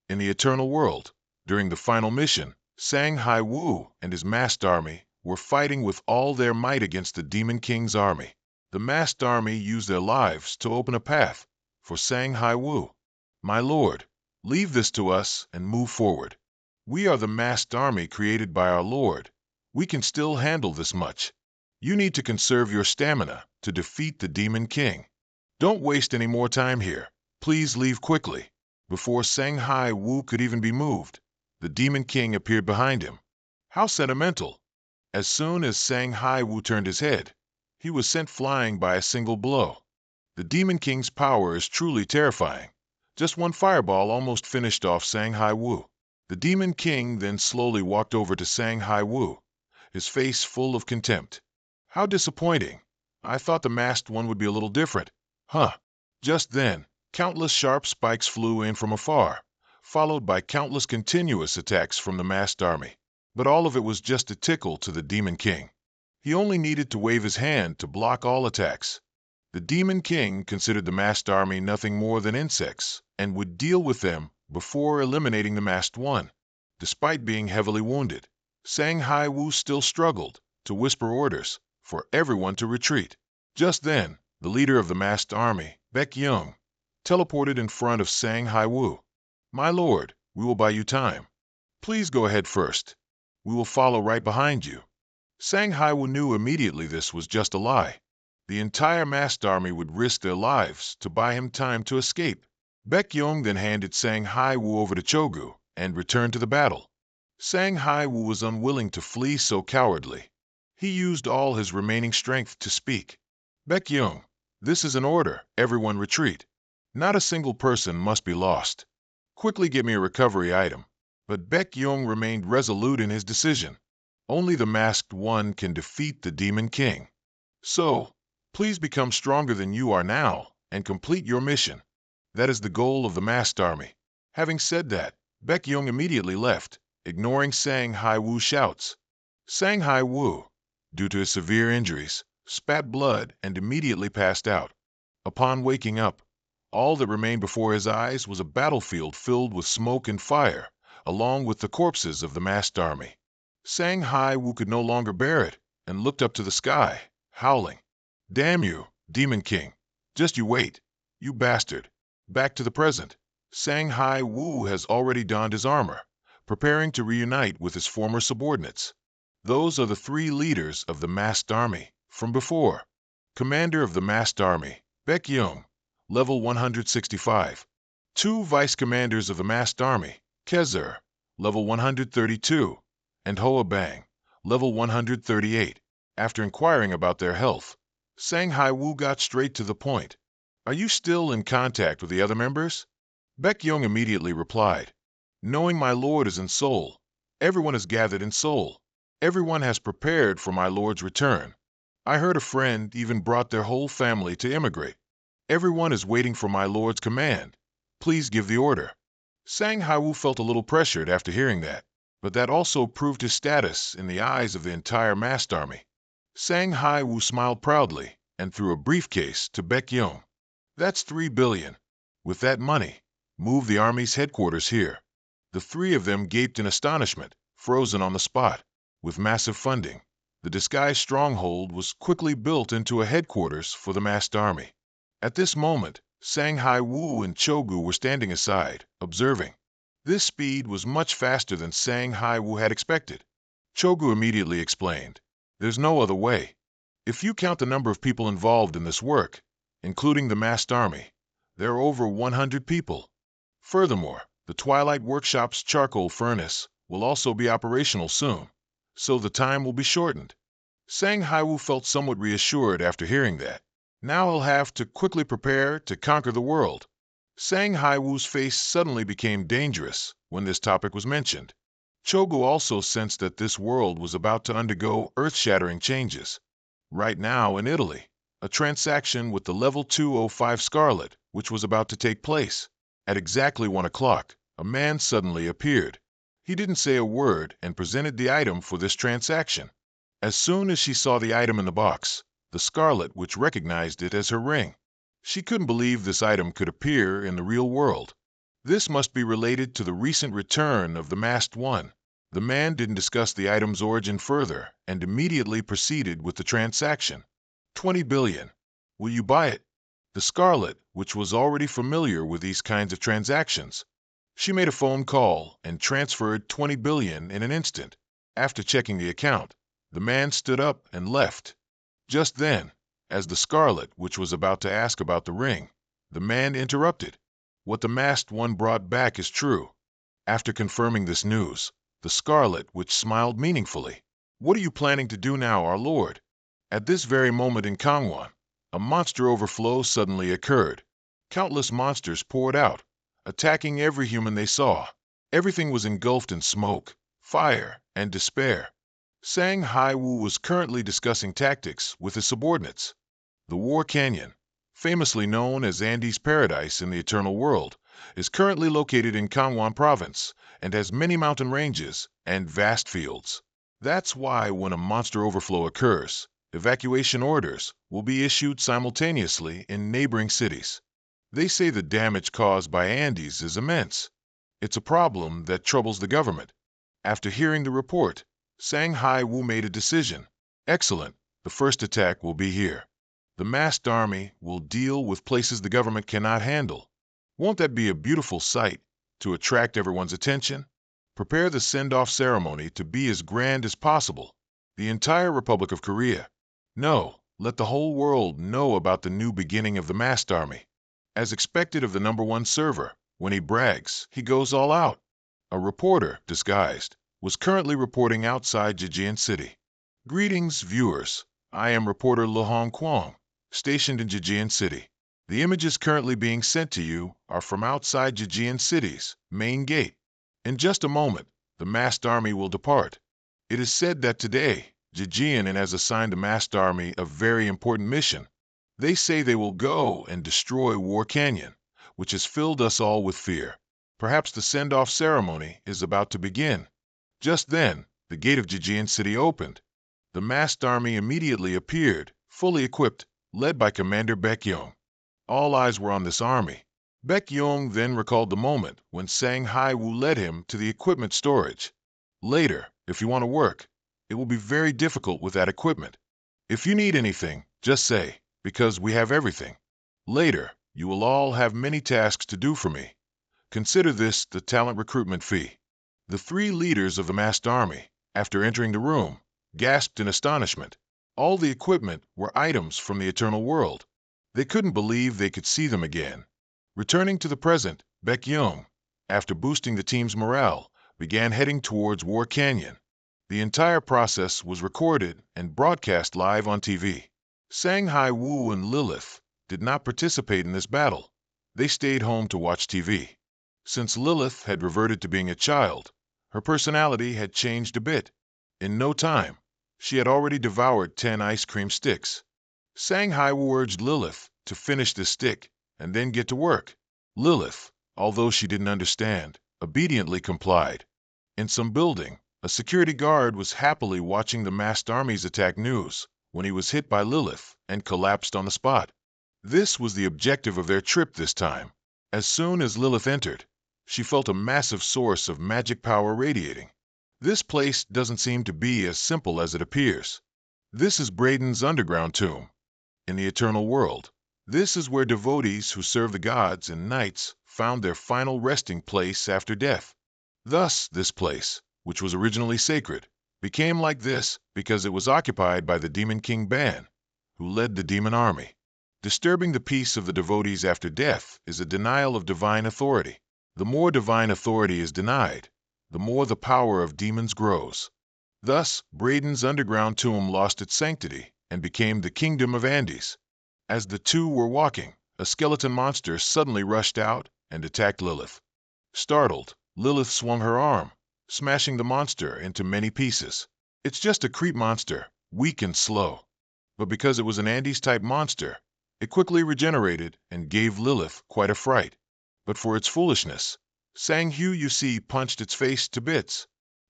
In the Eternal World, during the final mission, Sang Hai Wu and his masked army were fighting with all their might against the Demon King's army. The masked army used their lives to open a path for Sang Hai Wu. My lord, leave this to us and move forward. We are the masked army created by our lord. We can still handle this much. You need to conserve your stamina to defeat the Demon King. Don't waste any more time here. Please leave quickly. Before Sang Hai Wu could even be moved, the Demon King appeared behind him. How sentimental. As soon as Sang Hai Wu turned his head, he was sent flying by a single blow. The Demon King's power is truly terrifying. Just one fireball almost finished off Sang Hai Wu. The Demon King then slowly walked over to Sang Hai Wu, his face full of contempt. How disappointing. I thought the masked one would be a little different. Huh. Just then, countless sharp spikes flew in from afar, followed by countless continuous attacks from the masked army. But all of it was just a tickle to the Demon King. He only needed to wave his hand to block all attacks. The Demon King considered the masked army nothing more than insects and would deal with them before eliminating the masked one. Despite being heavily wounded, Sang Hai Wu still struggled to whisper orders for everyone to retreat. Just then, the leader of the masked army, Baek Young, teleported in front of Sang Hai Wu. My lord, we will buy you time. Please go ahead first. We will follow right behind you. Sang Haiwu knew immediately this was just a lie. The entire masked army would risk their lives to buy him time to escape. Baekhyung then handed Sang Haiwu over to Chogu and returned to the battle. Sang Haiwu was unwilling to flee so cowardly. He used all his remaining strength to speak. Baekhyung, this is an order. Everyone retreat. Not a single person must be lost. Quickly get me a recovery item. But Baekhyung remained resolute in his decision. Only the masked one can defeat the Demon King. So, please become stronger than you are now and complete your mission. That is the goal of the masked army. Having said that, Baekhyung immediately left, ignoring Sang Haiwu's shouts. Sang Haiwu, due to his severe injuries, spat blood and immediately passed out. Upon waking up, all that remained before his eyes was a battlefield filled with smoke and fire, along with the corpses of the masked army. Sang Haiwu could no longer bear it and looked up to the sky, howling. Damn you, Demon King. Just you wait, you bastard. Back to the present. Sang Haiwu has already donned his armor, preparing to reunite with his former subordinates. Those are the 3 leaders of the masked army from before. Commander of the masked army, Baekhyung, level 165. 2 vice commanders of the masked army, Kezer, level 132, and Hoa Bang, level 138. After inquiring about their health, Sang Haiwu got straight to the point. Are you still in contact with the other members? Baekhyung immediately replied. Knowing my lord is in Seoul, everyone is gathered in Seoul. Everyone has prepared for my lord's return. I heard a friend even brought their whole family to immigrate. Everyone is waiting for my lord's command. Please give the order. Sang Haiwu felt a little pressured after hearing that, but that also proved his status in the eyes of the entire masked army. Sang Haiwu smiled proudly and threw a briefcase to Baekhyung. That's 3 billion. With that money, move the army's headquarters here. The 3 of them gaped in astonishment, frozen on the spot. With massive funding, the disguised stronghold was quickly built into a headquarters for the masked army. At this moment, Sang Haiwu and Chogu were standing aside, observing. This speed was much faster than Sang Haiwu had expected. Chogu immediately explained, there's no other way. If you count the number of people involved in this work, including the masked army, there are over 100 people. Furthermore, the Twilight Workshop's charcoal furnace will also be operational soon, so the time will be shortened. Sang Haiwu felt somewhat reassured after hearing that. Now he'll have to quickly prepare to conquer the world. Sang Haiwu's face suddenly became dangerous when this topic was mentioned. Chogu also sensed that this world was about to undergo earth-shattering changes. Right now in Italy, a transaction with the level 205 Scarlet, which was about to take place. At exactly 1 o'clock, a man suddenly appeared. He didn't say a word and presented the item for this transaction. As soon as she saw the item in the box, the Scarlet Witch recognized it as her ring. She couldn't believe this item could appear in the real world. This must be related to the recent return of the Masked One. The man didn't discuss the item's origin further and immediately proceeded with the transaction. 20 billion. Will you buy it? The Scarlet Witch was already familiar with these kinds of transactions. She made a phone call and transferred 20 billion in an instant. After checking the account, the man stood up and left. Just then, as the Scarlet Witch was about to ask about the ring, the man interrupted. What the Masked One brought back is true. After confirming this news, the Scarlet Witch smiled meaningfully. What are you planning to do now, our lord? At this very moment in Kangwon, a monster overflow suddenly occurred. Countless monsters poured out, attacking every human they saw. Everything was engulfed in smoke, fire, and despair. Sang Haiwu was currently discussing tactics with his subordinates. The War Canyon, famously known as Andes Paradise in the Eternal World, is currently located in Kangwon Province and has many mountain ranges and vast fields. That's why when a monster overflow occurs, evacuation orders will be issued simultaneously in neighboring cities. They say the damage caused by Andes is immense. It's a problem that troubles the government. After hearing the report, Sang Haiwu made a decision. Excellent, the first attack will be here. The masked army will deal with places the government cannot handle. Won't that be a beautiful sight to attract everyone's attention? Prepare the send-off ceremony to be as grand as possible. The entire Republic of Korea. No, let the whole world know about the new beginning of the masked army. As expected of the #1 server, when he brags, he goes all out. A reporter, disguised, was currently reporting outside Jijian City. Greetings, viewers. I am reporter Le Hong Kwong, stationed in Jijian City. The images currently being sent to you are from outside Jijian City's main gate. In just a moment, the masked army will depart. It is said that today, Jijian has assigned the masked army a very important mission. They say they will go and destroy War Canyon, which has filled us all with fear. Perhaps the send-off ceremony is about to begin. Just then, the gate of Jijian City opened. The masked army immediately appeared, fully equipped, led by Commander Baekhyung. All eyes were on this army. Baekhyung then recalled the moment when Sang Hai-woo led him to the equipment storage. Later, if you want to work, it will be very difficult with that equipment. If you need anything, just say, because we have everything. Later, you will all have many tasks to do for me. Consider this the talent recruitment fee. The 3 leaders of the masked army, after entering the room, gasped in astonishment. All the equipment were items from the eternal world. They couldn't believe they could see them again. Returning to the present, Baekhyung, after boosting the team's morale, began heading towards War Canyon. The entire process was recorded and broadcast live on TV. Sang Hai-woo and Lilith did not participate in this battle. They stayed home to watch TV. Since Lilith had reverted to being a child, her personality had changed a bit. In no time, she had already devoured 10 ice cream sticks. Sang Hai-woo urged Lilith to finish this stick and then get to work. Lilith, although she didn't understand, obediently complied. In some building, a security guard was happily watching the masked army's attack news when he was hit by Lilith and collapsed on the spot. This was the objective of their trip this time. As soon as Lilith entered, she felt a massive source of magic power radiating. This place doesn't seem to be as simple as it appears. This is Braden's underground tomb. In the eternal world, this is where devotees who serve the gods and knights found their final resting place after death. Thus, this place, which was originally sacred, became like this because it was occupied by the Demon King Ban, who led the demon army. Disturbing the peace of the devotees after death is a denial of divine authority. The more divine authority is denied, the more the power of demons grows. Thus, Braden's underground tomb lost its sanctity and became the kingdom of Andes. As the two were walking, a skeleton monster suddenly rushed out and attacked Lilith. Startled, Lilith swung her arm, smashing the monster into many pieces. It's just a creep monster, weak and slow. But because it was an Andes-type monster, it quickly regenerated and gave Lilith quite a fright. But for its foolishness, Sang Hu punched its face to bits.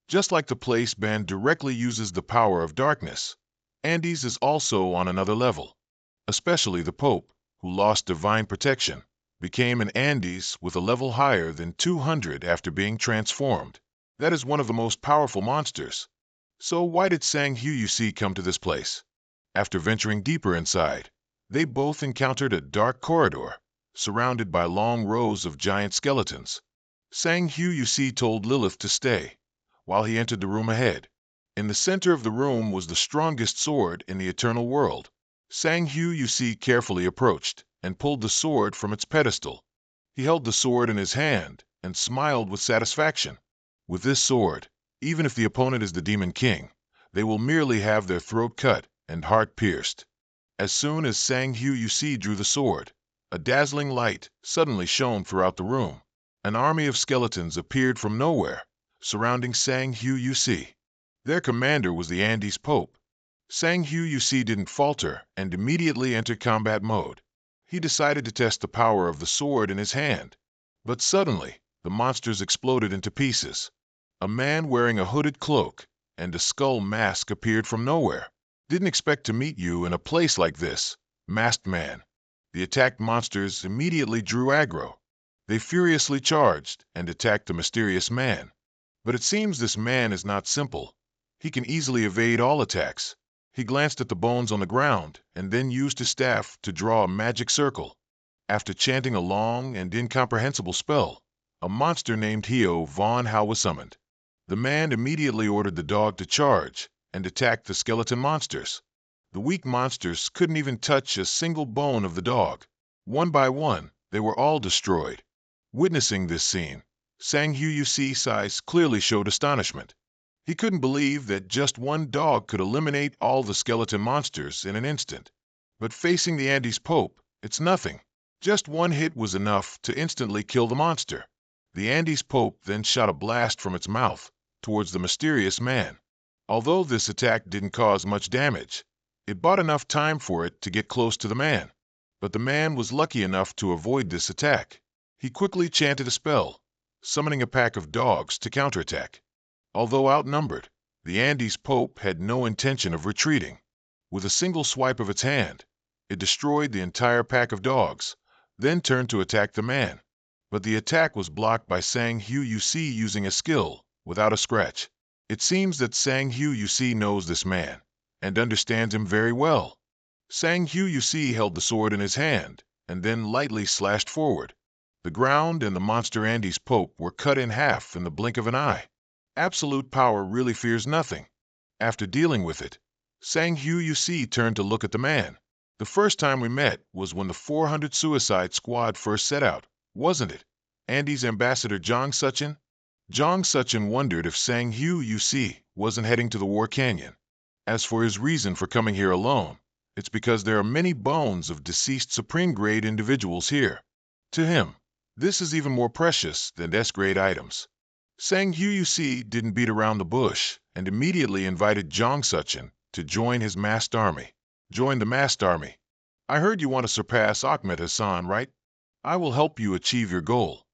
Just like the place Ban directly uses the power of darkness, Andes is also on another level. Especially the Pope, who lost divine protection, became an Andes with a level higher than 200 after being transformed. That is one of the most powerful monsters. So why did Sang Hu come to this place? After venturing deeper inside, they both encountered a dark corridor, surrounded by long rows of giant skeletons. Sang Hu told Lilith to stay, while he entered the room ahead. In the center of the room was the strongest sword in the eternal world. Sang Hu carefully approached and pulled the sword from its pedestal. He held the sword in his hand and smiled with satisfaction. With this sword, even if the opponent is the Demon King, they will merely have their throat cut and heart pierced. As soon as Sang Hu drew the sword, a dazzling light suddenly shone throughout the room. An army of skeletons appeared from nowhere, surrounding Sang Hu. Their commander was the Andes Pope. Sang Hu didn't falter and immediately entered combat mode. He decided to test the power of the sword in his hand. But suddenly, the monsters exploded into pieces. A man wearing a hooded cloak and a skull mask appeared from nowhere. Didn't expect to meet you in a place like this, masked man. The attacked monsters immediately drew aggro. They furiously charged and attacked the mysterious man. But it seems this man is not simple. He can easily evade all attacks. He glanced at the bones on the ground and then used his staff to draw a magic circle. After chanting a long and incomprehensible spell, a monster named Hio Von Hao was summoned. The man immediately ordered the dog to charge and attack the skeleton monsters. The weak monsters couldn't even touch a single bone of the dog. One by one, they were all destroyed. Witnessing this scene, Sang Huyu's eyes clearly showed astonishment. He couldn't believe that just one dog could eliminate all the skeleton monsters in an instant. But facing the Andes Pope, it's nothing. Just one hit was enough to instantly kill the monster. The Andes Pope then shot a blast from its mouth towards the mysterious man. Although this attack didn't cause much damage, it bought enough time for it to get close to the man. But the man was lucky enough to avoid this attack. He quickly chanted a spell, summoning a pack of dogs to counterattack. Although outnumbered, the Andes Pope had no intention of retreating. With a single swipe of its hand, it destroyed the entire pack of dogs, then turned to attack the man. But the attack was blocked by Sang Huyu's using a skill without a scratch. It seems that Sang Huyu's knows this man and understands him very well. Sang Huyu's held the sword in his hand and then lightly slashed forward. The ground and the monster Andes Pope were cut in half in the blink of an eye. Absolute power really fears nothing. After dealing with it, Sang Huyu's turned to look at the man. The first time we met was when the 400 Suicide Squad first set out, wasn't it? Andy's ambassador Jang Suchin? Jang Suchin wondered if Sang Huyu's wasn't heading to the War Canyon. As for his reason for coming here alone, it's because there are many bones of deceased supreme-grade individuals here. To him, this is even more precious than S-grade items. Sang Huyu's didn't beat around the bush and immediately invited Jang Suchin to join his masked army. Join the masked army. I heard you want to surpass Ahmed Hassan, right? I will help you achieve your goal.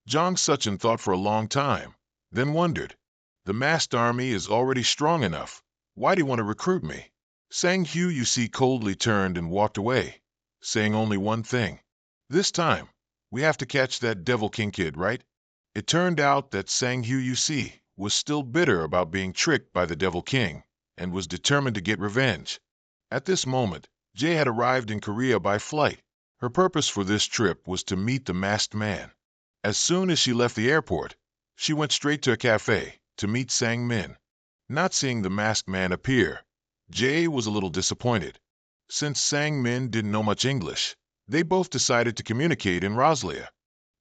Jang Suchin thought for a long time, then wondered. The masked army is already strong enough. Why do you want to recruit me? Sang Huyu's coldly turned and walked away, saying only one thing. This time, we have to catch that Devil King kid, right? It turned out that Sang Huyu's was still bitter about being tricked by the Devil King and was determined to get revenge. At this moment, Jay had arrived in Korea by flight. Her purpose for this trip was to meet the masked man. As soon as she left the airport, she went straight to a cafe to meet Sang Min. Not seeing the masked man appear, Jay was a little disappointed. Since Sang Min didn't know much English, they both decided to communicate in Roslia.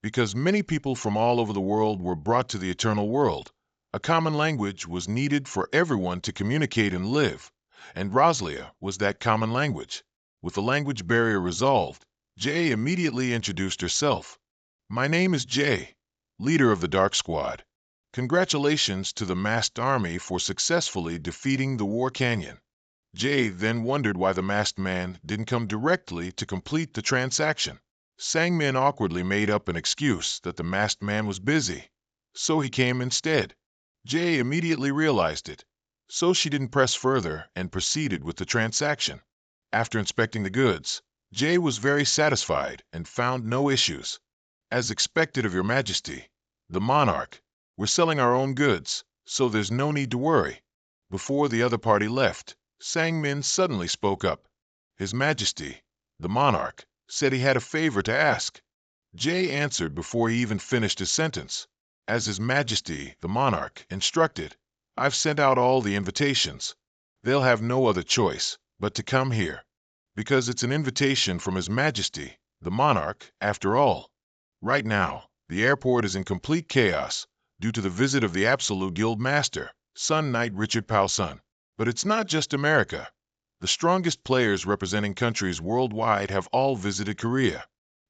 Because many people from all over the world were brought to the eternal world, a common language was needed for everyone to communicate and live, and Roslia was that common language. With the language barrier resolved, Jay immediately introduced herself. My name is Jay, leader of the Dark Squad. Congratulations to the masked army for successfully defeating the War Canyon. Jay then wondered why the masked man didn't come directly to complete the transaction. Sang Min awkwardly made up an excuse that the masked man was busy, so he came instead. Jay immediately realized it, so she didn't press further and proceeded with the transaction. After inspecting the goods, Jay was very satisfied and found no issues. As expected of your majesty, the monarch, we're selling our own goods, so there's no need to worry. Before the other party left, Sang Min suddenly spoke up. His majesty, the monarch, said he had a favor to ask. Jay answered before he even finished his sentence. As His Majesty, the monarch, instructed, I've sent out all the invitations. They'll have no other choice but to come here, because it's an invitation from His Majesty, the monarch, after all. Right now, the airport is in complete chaos due to the visit of the Absolute Guild Master, Sun Knight Richard Pausun. But it's not just America. The strongest players representing countries worldwide have all visited Korea.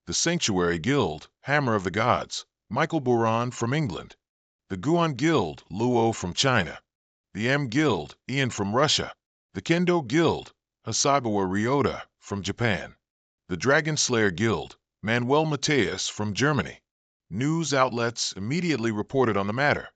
The Sanctuary Guild, Hammer of the Gods, Michael Buran from England. The Guan Guild, Luo from China. The M Guild, Ian from Russia. The Kendo Guild, Hasagawa Ryota from Japan. The Dragon Slayer Guild, Manuel Mateus from Germany. News outlets immediately reported on the matter.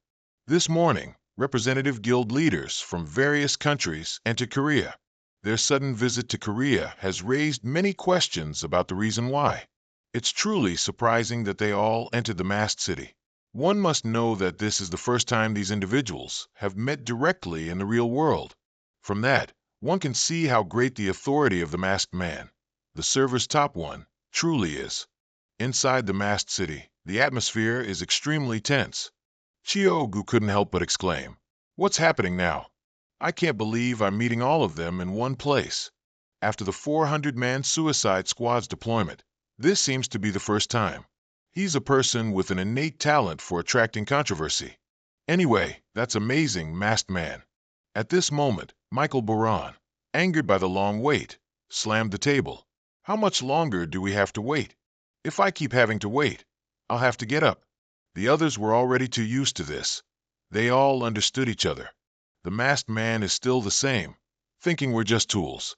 This morning, representative guild leaders from various countries entered Korea. Their sudden visit to Korea has raised many questions about the reason why. It's truly surprising that they all entered the masked city. One must know that this is the first time these individuals have met directly in the real world. From that, one can see how great the authority of the masked man, the server's top one, truly is. Inside the masked city, the atmosphere is extremely tense. Chiogu couldn't help but exclaim. What's happening now? I can't believe I'm meeting all of them in one place. After the 400-man Suicide Squad's deployment, this seems to be the first time. He's a person with an innate talent for attracting controversy. Anyway, that's amazing, Masked Man. At this moment, Michael Boran, angered by the long wait, slammed the table. How much longer do we have to wait? If I keep having to wait, I'll have to get up. The others were already too used to this. They all understood each other. The Masked Man is still the same, thinking we're just tools.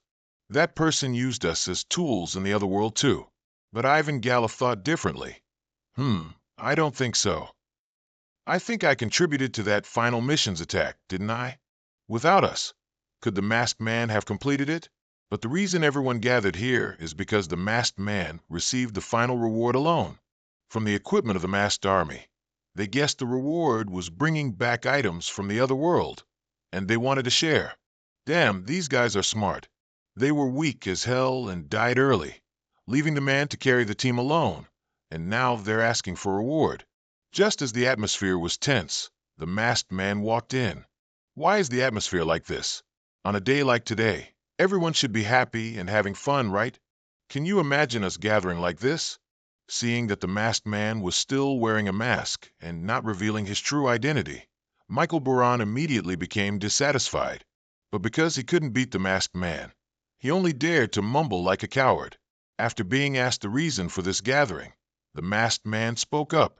That person used us as tools in the other world too. But Ivan Galliff thought differently. I don't think so. I think I contributed to that final missions attack, didn't I? Without us, could the Masked Man have completed it? But the reason everyone gathered here is because the Masked Man received the final reward alone, from the equipment of the masked army. They guessed the reward was bringing back items from the other world, and they wanted to share. Damn, these guys are smart. They were weak as hell and died early, leaving the man to carry the team alone, and now they're asking for reward. Just as the atmosphere was tense, the Masked Man walked in. Why is the atmosphere like this? On a day like today, everyone should be happy and having fun, right? Can you imagine us gathering like this? Seeing that the Masked Man was still wearing a mask and not revealing his true identity, Michael Boran immediately became dissatisfied. But because he couldn't beat the Masked Man, he only dared to mumble like a coward. After being asked the reason for this gathering, the Masked Man spoke up.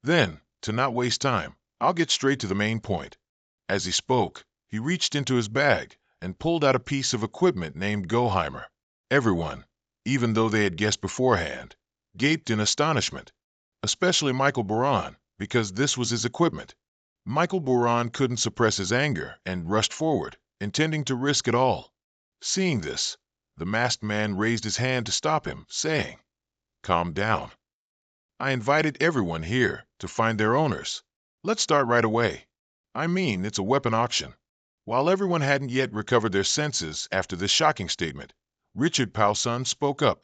Then, to not waste time, I'll get straight to the main point. As he spoke, he reached into his bag and pulled out a piece of equipment named Goheimer. Everyone, even though they had guessed beforehand, gaped in astonishment, especially Michael Boran, because this was his equipment. Michael Boran couldn't suppress his anger and rushed forward, intending to risk it all. Seeing this, the Masked Man raised his hand to stop him, saying, "Calm down. I invited everyone here to find their owners. Let's start right away. I mean, it's a weapon auction." While everyone hadn't yet recovered their senses after this shocking statement, Richard Powson spoke up.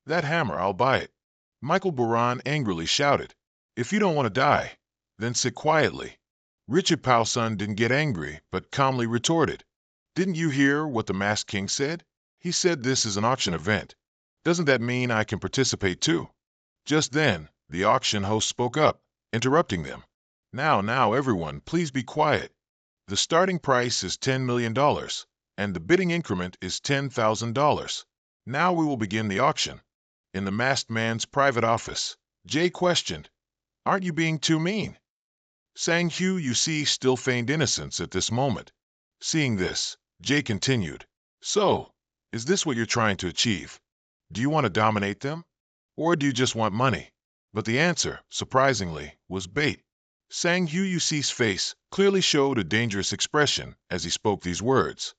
"That hammer, I'll buy it." Michael Boran angrily shouted, "If you don't want to die, then sit quietly." Richard Powson didn't get angry, but calmly retorted, "Didn't you hear what the Masked King said? He said this is an auction event. Doesn't that mean I can participate too?" Just then, the auction host spoke up, interrupting them. Now, everyone, please be quiet. The starting price is $10 million, and the bidding increment is $10,000. Now we will begin the auction." In the Masked Man's private office, Jay questioned, "Aren't you being too mean?" Sang Hu, you see, still feigned innocence at this moment. Seeing this, Jay continued, "So, is this what you're trying to achieve? Do you want to dominate them? Or do you just want money?" But the answer, surprisingly, was bait. Sang Hu Yusi's face clearly showed a dangerous expression as he spoke these words.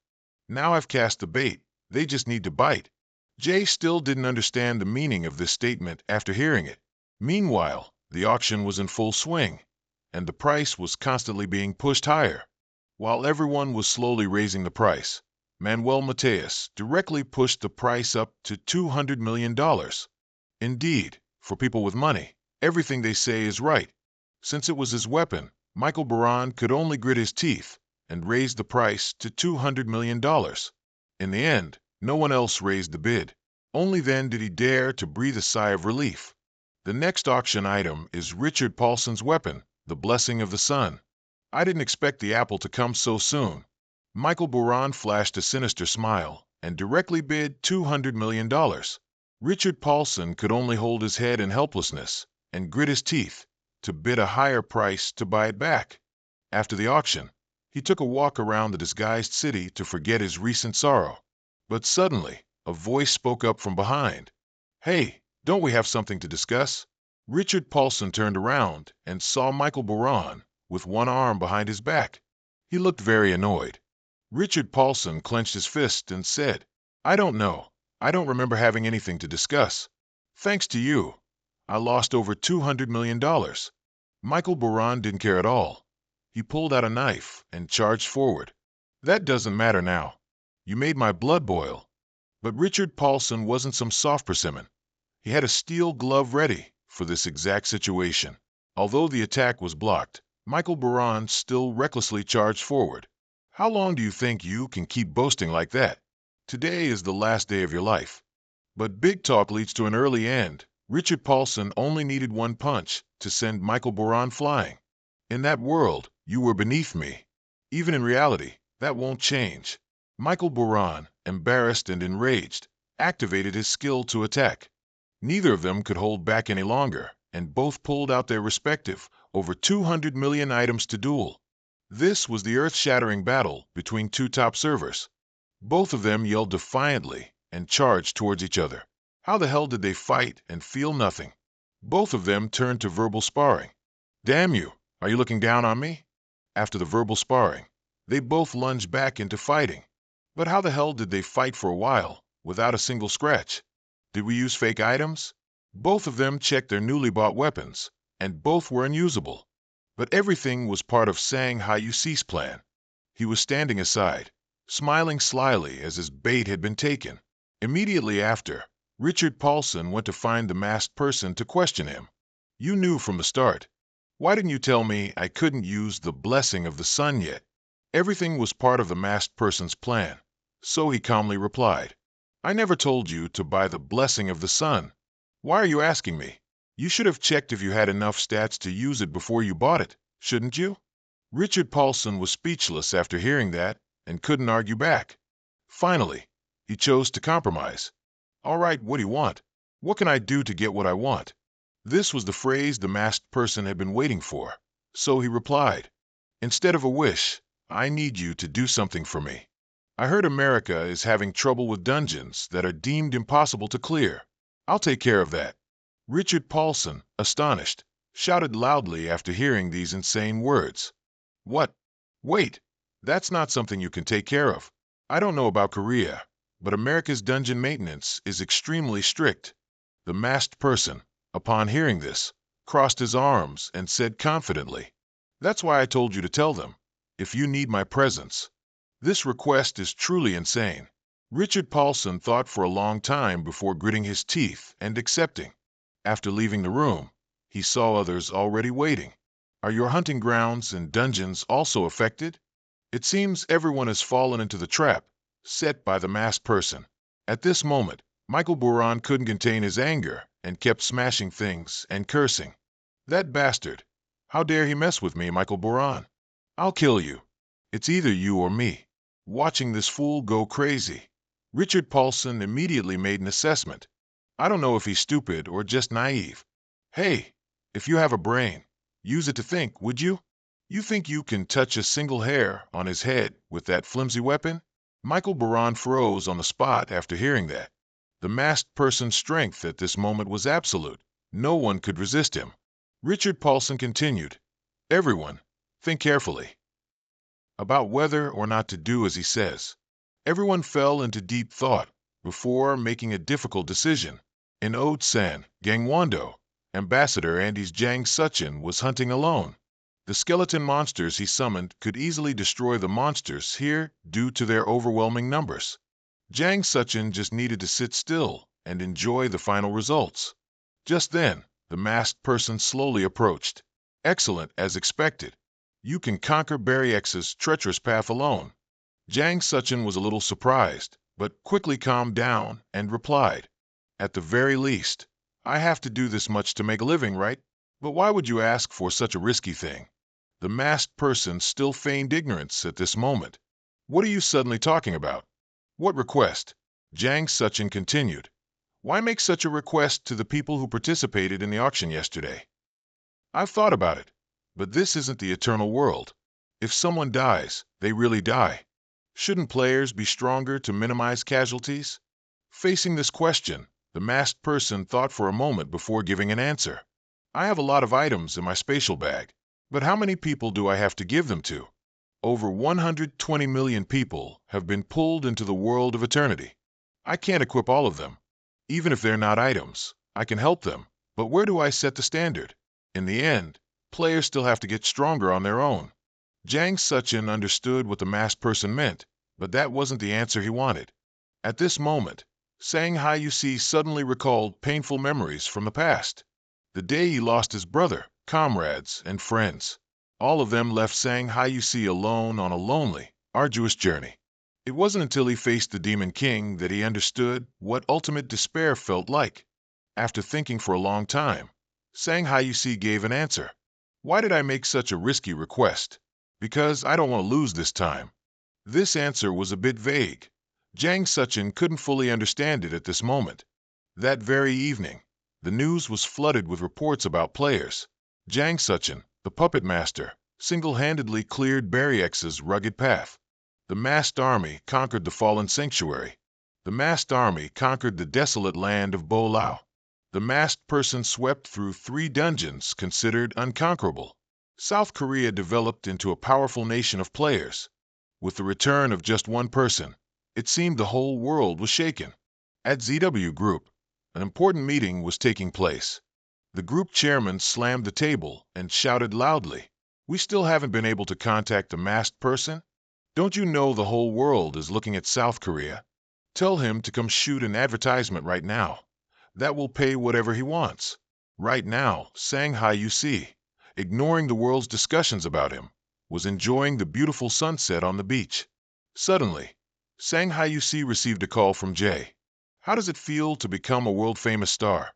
"Now I've cast the bait, they just need to bite." Jay still didn't understand the meaning of this statement after hearing it. Meanwhile, the auction was in full swing, and the price was constantly being pushed higher. While everyone was slowly raising the price, Manuel Mateus directly pushed the price up to $200 million. Indeed, for people with money, everything they say is right. Since it was his weapon, Michael Boran could only grit his teeth and raise the price to $200 million. In the end, no one else raised the bid. Only then did he dare to breathe a sigh of relief. The next auction item is Richard Paulson's weapon, the Blessing of the Sun. I didn't expect the apple to come so soon. Michael Boran flashed a sinister smile and directly bid $200 million. Richard Paulson could only hold his head in helplessness and grit his teeth to bid a higher price to buy it back. After the auction, he took a walk around the disguised city to forget his recent sorrow. But suddenly, a voice spoke up from behind. "Hey, don't we have something to discuss?" Richard Paulson turned around and saw Michael Boran with one arm behind his back. He looked very annoyed. Richard Paulson clenched his fist and said, "I don't know. I don't remember having anything to discuss. Thanks to you, I lost over $200 million. Michael Boran didn't care at all. He pulled out a knife and charged forward. "That doesn't matter now. You made my blood boil." But Richard Paulson wasn't some soft persimmon. He had a steel glove ready for this exact situation. Although the attack was blocked, Michael Baran still recklessly charged forward. How long do you think you can keep boasting like that? Today is the last day of your life. But big talk leads to an early end. Richard Paulson only needed one punch to send Michael Baran flying. In that world, you were beneath me. Even in reality, that won't change. Michael Baran, embarrassed and enraged, activated his skill to attack. Neither of them could hold back any longer, and both pulled out their respective over 200 million items to duel. This was the earth-shattering battle between two top servers. Both of them yelled defiantly and charged towards each other. How the hell did they fight and feel nothing? Both of them turned to verbal sparring. Damn you, are you looking down on me? After the verbal sparring, they both lunged back into fighting. But how the hell did they fight for a while without a single scratch? Did we use fake items? Both of them checked their newly bought weapons, and both were unusable. But everything was part of Sang Hayusi's plan. He was standing aside, smiling slyly as his bait had been taken. Immediately after, Richard Paulson went to find the masked person to question him. You knew from the start. Why didn't you tell me I couldn't use the blessing of the sun yet? Everything was part of the masked person's plan. So he calmly replied, I never told you to buy the blessing of the sun. Why are you asking me? You should have checked if you had enough stats to use it before you bought it, shouldn't you? Richard Paulson was speechless after hearing that and couldn't argue back. Finally, he chose to compromise. All right, what do you want? What can I do to get what I want? This was the phrase the masked person had been waiting for. So he replied, instead of a wish, I need you to do something for me. I heard America is having trouble with dungeons that are deemed impossible to clear. I'll take care of that. Richard Paulson, astonished, shouted loudly after hearing these insane words. What? Wait, that's not something you can take care of. I don't know about Korea, but America's dungeon maintenance is extremely strict. The masked person, upon hearing this, crossed his arms and said confidently, That's why I told you to tell them, if you need my presence. This request is truly insane. Richard Paulson thought for a long time before gritting his teeth and accepting. After leaving the room, he saw others already waiting. Are your hunting grounds and dungeons also affected? It seems everyone has fallen into the trap set by the masked person. At this moment, Michael Baran couldn't contain his anger and kept smashing things and cursing. That bastard! How dare he mess with me, Michael Baran? I'll kill you. It's either you or me. Watching this fool go crazy, Richard Paulson immediately made an assessment. I don't know if he's stupid or just naive. Hey, if you have a brain, use it to think, would you? You think you can touch a single hair on his head with that flimsy weapon? Michael Baran froze on the spot after hearing that. The masked person's strength at this moment was absolute. No one could resist him. Richard Paulson continued, Everyone, think carefully about whether or not to do as he says. Everyone fell into deep thought before making a difficult decision. In Ode San, Gangwando, Ambassador Andy's Jang Suchin was hunting alone. The skeleton monsters he summoned could easily destroy the monsters here due to their overwhelming numbers. Jang Suchin just needed to sit still and enjoy the final results. Just then, the masked person slowly approached. Excellent as expected. You can conquer Barry X's treacherous path alone. Jang Suchin was a little surprised, but quickly calmed down and replied, At the very least, I have to do this much to make a living, right? But why would you ask for such a risky thing? The masked person still feigned ignorance at this moment. What are you suddenly talking about? What request? Jang Suchin continued. Why make such a request to the people who participated in the auction yesterday? I've thought about it, but this isn't the eternal world. If someone dies, they really die. Shouldn't players be stronger to minimize casualties? Facing this question, the masked person thought for a moment before giving an answer. I have a lot of items in my spatial bag, but how many people do I have to give them to? Over 120 million people have been pulled into the world of eternity. I can't equip all of them. Even if they're not items, I can help them, but where do I set the standard? In the end, players still have to get stronger on their own. Jang Suchin understood what the masked person meant, but that wasn't the answer he wanted. At this moment, Sang Hayusi suddenly recalled painful memories from the past. The day he lost his brother, comrades, and friends. All of them left Shanghai You alone on a lonely, arduous journey. It wasn't until he faced the Demon King that he understood what ultimate despair felt like. After thinking for a long time, Shanghai You gave an answer. Why did I make such a risky request? Because I don't want to lose this time. This answer was a bit vague. Jang Suchin couldn't fully understand it at this moment. That very evening, the news was flooded with reports about players. Jang Suchin, the puppet master, single-handedly cleared Baryx's rugged path. The masked army conquered the fallen sanctuary. The masked army conquered the desolate land of Bo Lao. The masked person swept through 3 dungeons considered unconquerable. South Korea developed into a powerful nation of players. With the return of just one person, it seemed the whole world was shaken. At ZW Group, an important meeting was taking place. The group chairman slammed the table and shouted loudly, "We still haven't been able to contact the masked person? Don't you know the whole world is looking at South Korea? Tell him to come shoot an advertisement right now. That will pay whatever he wants." Right now, Shanghai You, ignoring the world's discussions about him, was enjoying the beautiful sunset on the beach. Suddenly, Shanghai You received a call from Jay. How does it feel to become a world-famous star?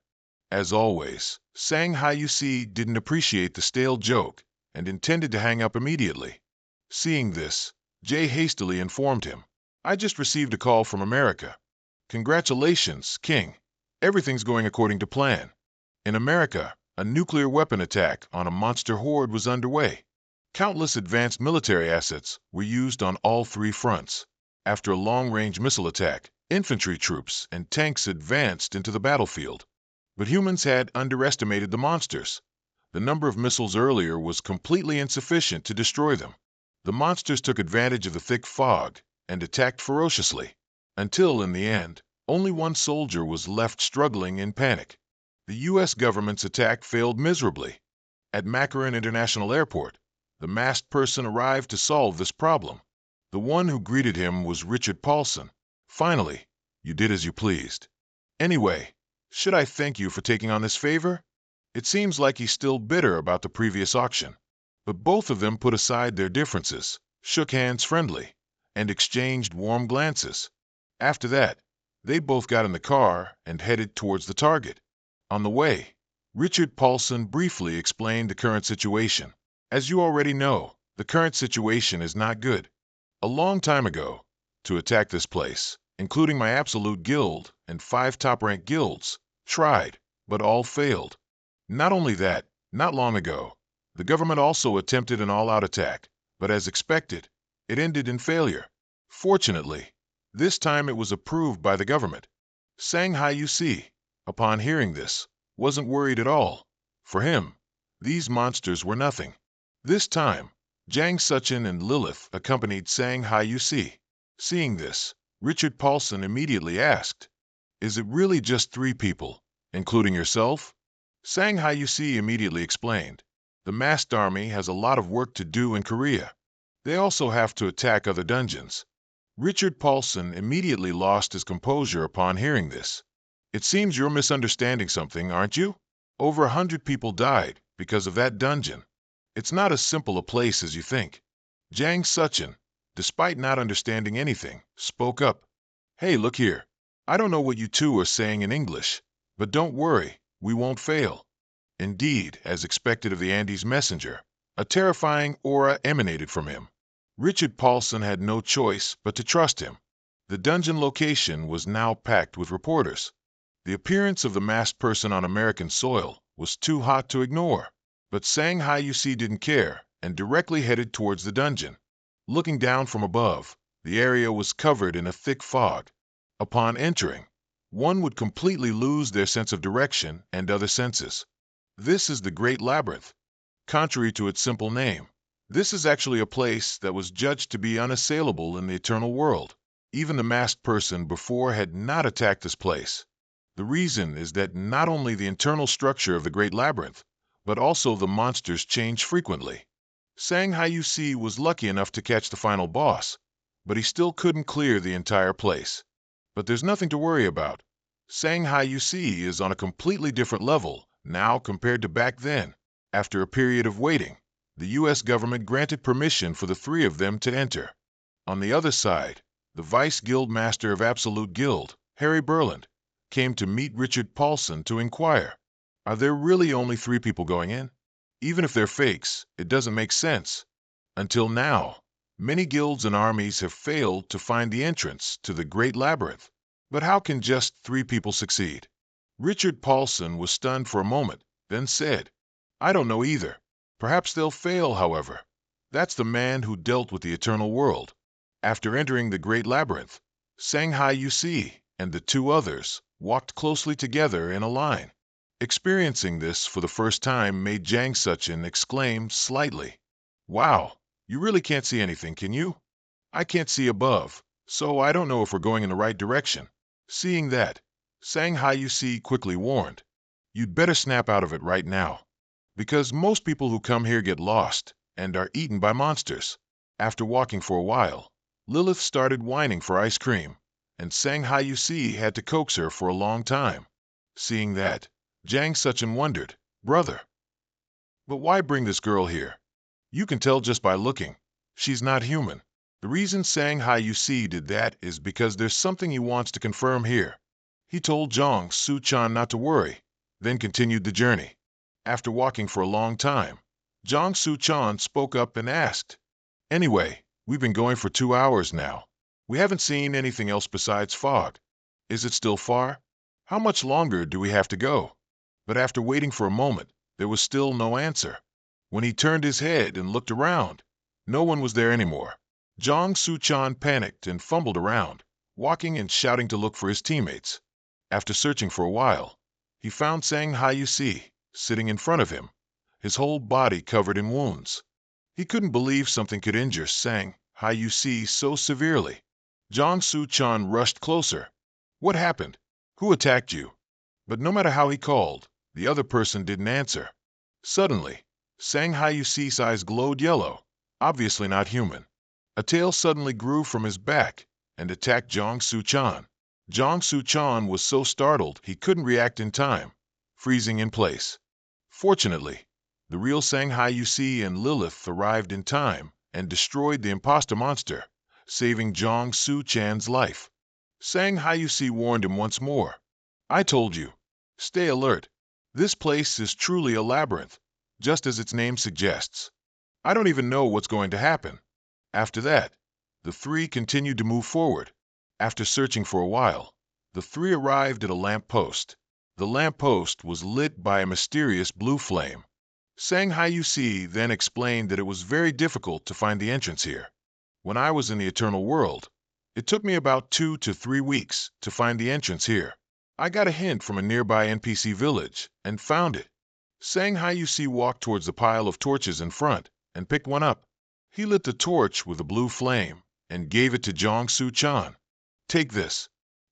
As always, Shanghai You didn't appreciate the stale joke and intended to hang up immediately. Seeing this, Jay hastily informed him, "I just received a call from America. Congratulations, King. Everything's going according to plan. In America, a nuclear weapon attack on a monster horde was underway. Countless advanced military assets were used on all 3 fronts. After a long-range missile attack, infantry troops and tanks advanced into the battlefield. But humans had underestimated the monsters. The number of missiles earlier was completely insufficient to destroy them. The monsters took advantage of the thick fog and attacked ferociously, until in the end, only one soldier was left struggling in panic. The U.S. government's attack failed miserably. At Makarin International Airport, the masked person arrived to solve this problem. The one who greeted him was Richard Paulson. "Finally, you did as you pleased. Anyway, should I thank you for taking on this favor?" It seems like he's still bitter about the previous auction. But both of them put aside their differences, shook hands friendly, and exchanged warm glances. After that, they both got in the car and headed towards the target. On the way, Richard Paulson briefly explained the current situation. "As you already know, the current situation is not good. A long time ago, to attack this place, including my absolute guild and 5 top-ranked guilds, tried, but all failed. Not only that, not long ago, the government also attempted an all-out attack, but as expected, it ended in failure. Fortunately, this time it was approved by the government." Shanghai You, upon hearing this, wasn't worried at all. For him, these monsters were nothing. This time, Jang Suchin and Lilith accompanied Shanghai You. Seeing this, Richard Paulson immediately asked, "Is it really just 3 people, including yourself?" Shanghai You immediately explained, "The masked army has a lot of work to do in Korea. They also have to attack other dungeons." Richard Paulson immediately lost his composure upon hearing this. "It seems you're misunderstanding something, aren't you? Over 100 people died because of that dungeon. It's not as simple a place as you think." Jang Suchin, despite not understanding anything, spoke up. "Hey, look here. I don't know what you two are saying in English, but don't worry, we won't fail." Indeed, as expected of the Andes messenger, a terrifying aura emanated from him. Richard Paulson had no choice but to trust him. The dungeon location was now packed with reporters. The appearance of the masked person on American soil was too hot to ignore. But Shanghai You didn't care and directly headed towards the dungeon. Looking down from above, the area was covered in a thick fog. Upon entering, one would completely lose their sense of direction and other senses. This is the Great Labyrinth. Contrary to its simple name, this is actually a place that was judged to be unassailable in the eternal world. Even the masked person before had not attacked this place. The reason is that not only the internal structure of the Great Labyrinth, but also the monsters change frequently. Shanghai You was lucky enough to catch the final boss, but he still couldn't clear the entire place. But there's nothing to worry about. Shanghai You is on a completely different level now compared to back then. After a period of waiting, the U.S. government granted permission for the three of them to enter. On the other side, the Vice Guild Master of Absolute Guild, Harry Burland, came to meet Richard Paulson to inquire, are there really only 3 people going in? Even if they're fakes, it doesn't make sense. Until now, many guilds and armies have failed to find the entrance to the Great Labyrinth. But how can just 3 people succeed? Richard Paulson was stunned for a moment, then said, I don't know either. Perhaps they'll fail, however. That's the man who dealt with the eternal world. After entering the Great Labyrinth, Shanghai Yusi and the 2 others walked closely together in a line. Experiencing this for the first time made Jang Suchin exclaim slightly, Wow, you really can't see anything, can you? I can't see above, so I don't know if we're going in the right direction. Seeing that, Shanghai Yusi quickly warned, You'd better snap out of it right now. Because most people who come here get lost and are eaten by monsters. After walking for a while, Lilith started whining for ice cream, and Shanghai Yusi had to coax her for a long time. Seeing that, Jang Suchin wondered, Brother, but why bring this girl here? You can tell just by looking. She's not human. The reason Shanghai Yusi did that is because there's something he wants to confirm here. He told Jang Suchin not to worry, then continued the journey. After walking for a long time, Jang Suchin spoke up and asked, Anyway, we've been going for 2 hours now. We haven't seen anything else besides fog. Is it still far? How much longer do we have to go? But after waiting for a moment, there was still no answer. When he turned his head and looked around, no one was there anymore. Jang Suchin panicked and fumbled around, walking and shouting to look for his teammates. After searching for a while, he found Shanghai Yusi sitting in front of him, his whole body covered in wounds. He couldn't believe something could injure Shanghai Yusi so severely. Jang Suchin rushed closer. What happened? Who attacked you? But no matter how he called, the other person didn't answer. Suddenly, Shanghai Yusi's eyes glowed yellow, obviously not human. A tail suddenly grew from his back and attacked Jang Suchin. Jang Suchin was so startled he couldn't react in time, freezing in place. Fortunately, the real Shanghai Yusi and Lilith arrived in time and destroyed the imposter monster, saving Jang Suchin's life. Shanghai Yusi warned him once more. I told you, stay alert. This place is truly a labyrinth, just as its name suggests. I don't even know what's going to happen. After that, the 3 continued to move forward. After searching for a while, the 3 arrived at a lamp post. The lamp post was lit by a mysterious blue flame. Shanghai Yusi then explained that it was very difficult to find the entrance here. When I was in the eternal world, it took me about 2 to 3 weeks to find the entrance here. I got a hint from a nearby NPC village and found it. Shanghai Yusi walked towards the pile of torches in front and picked one up. He lit the torch with a blue flame and gave it to Jang Suchin. Take this.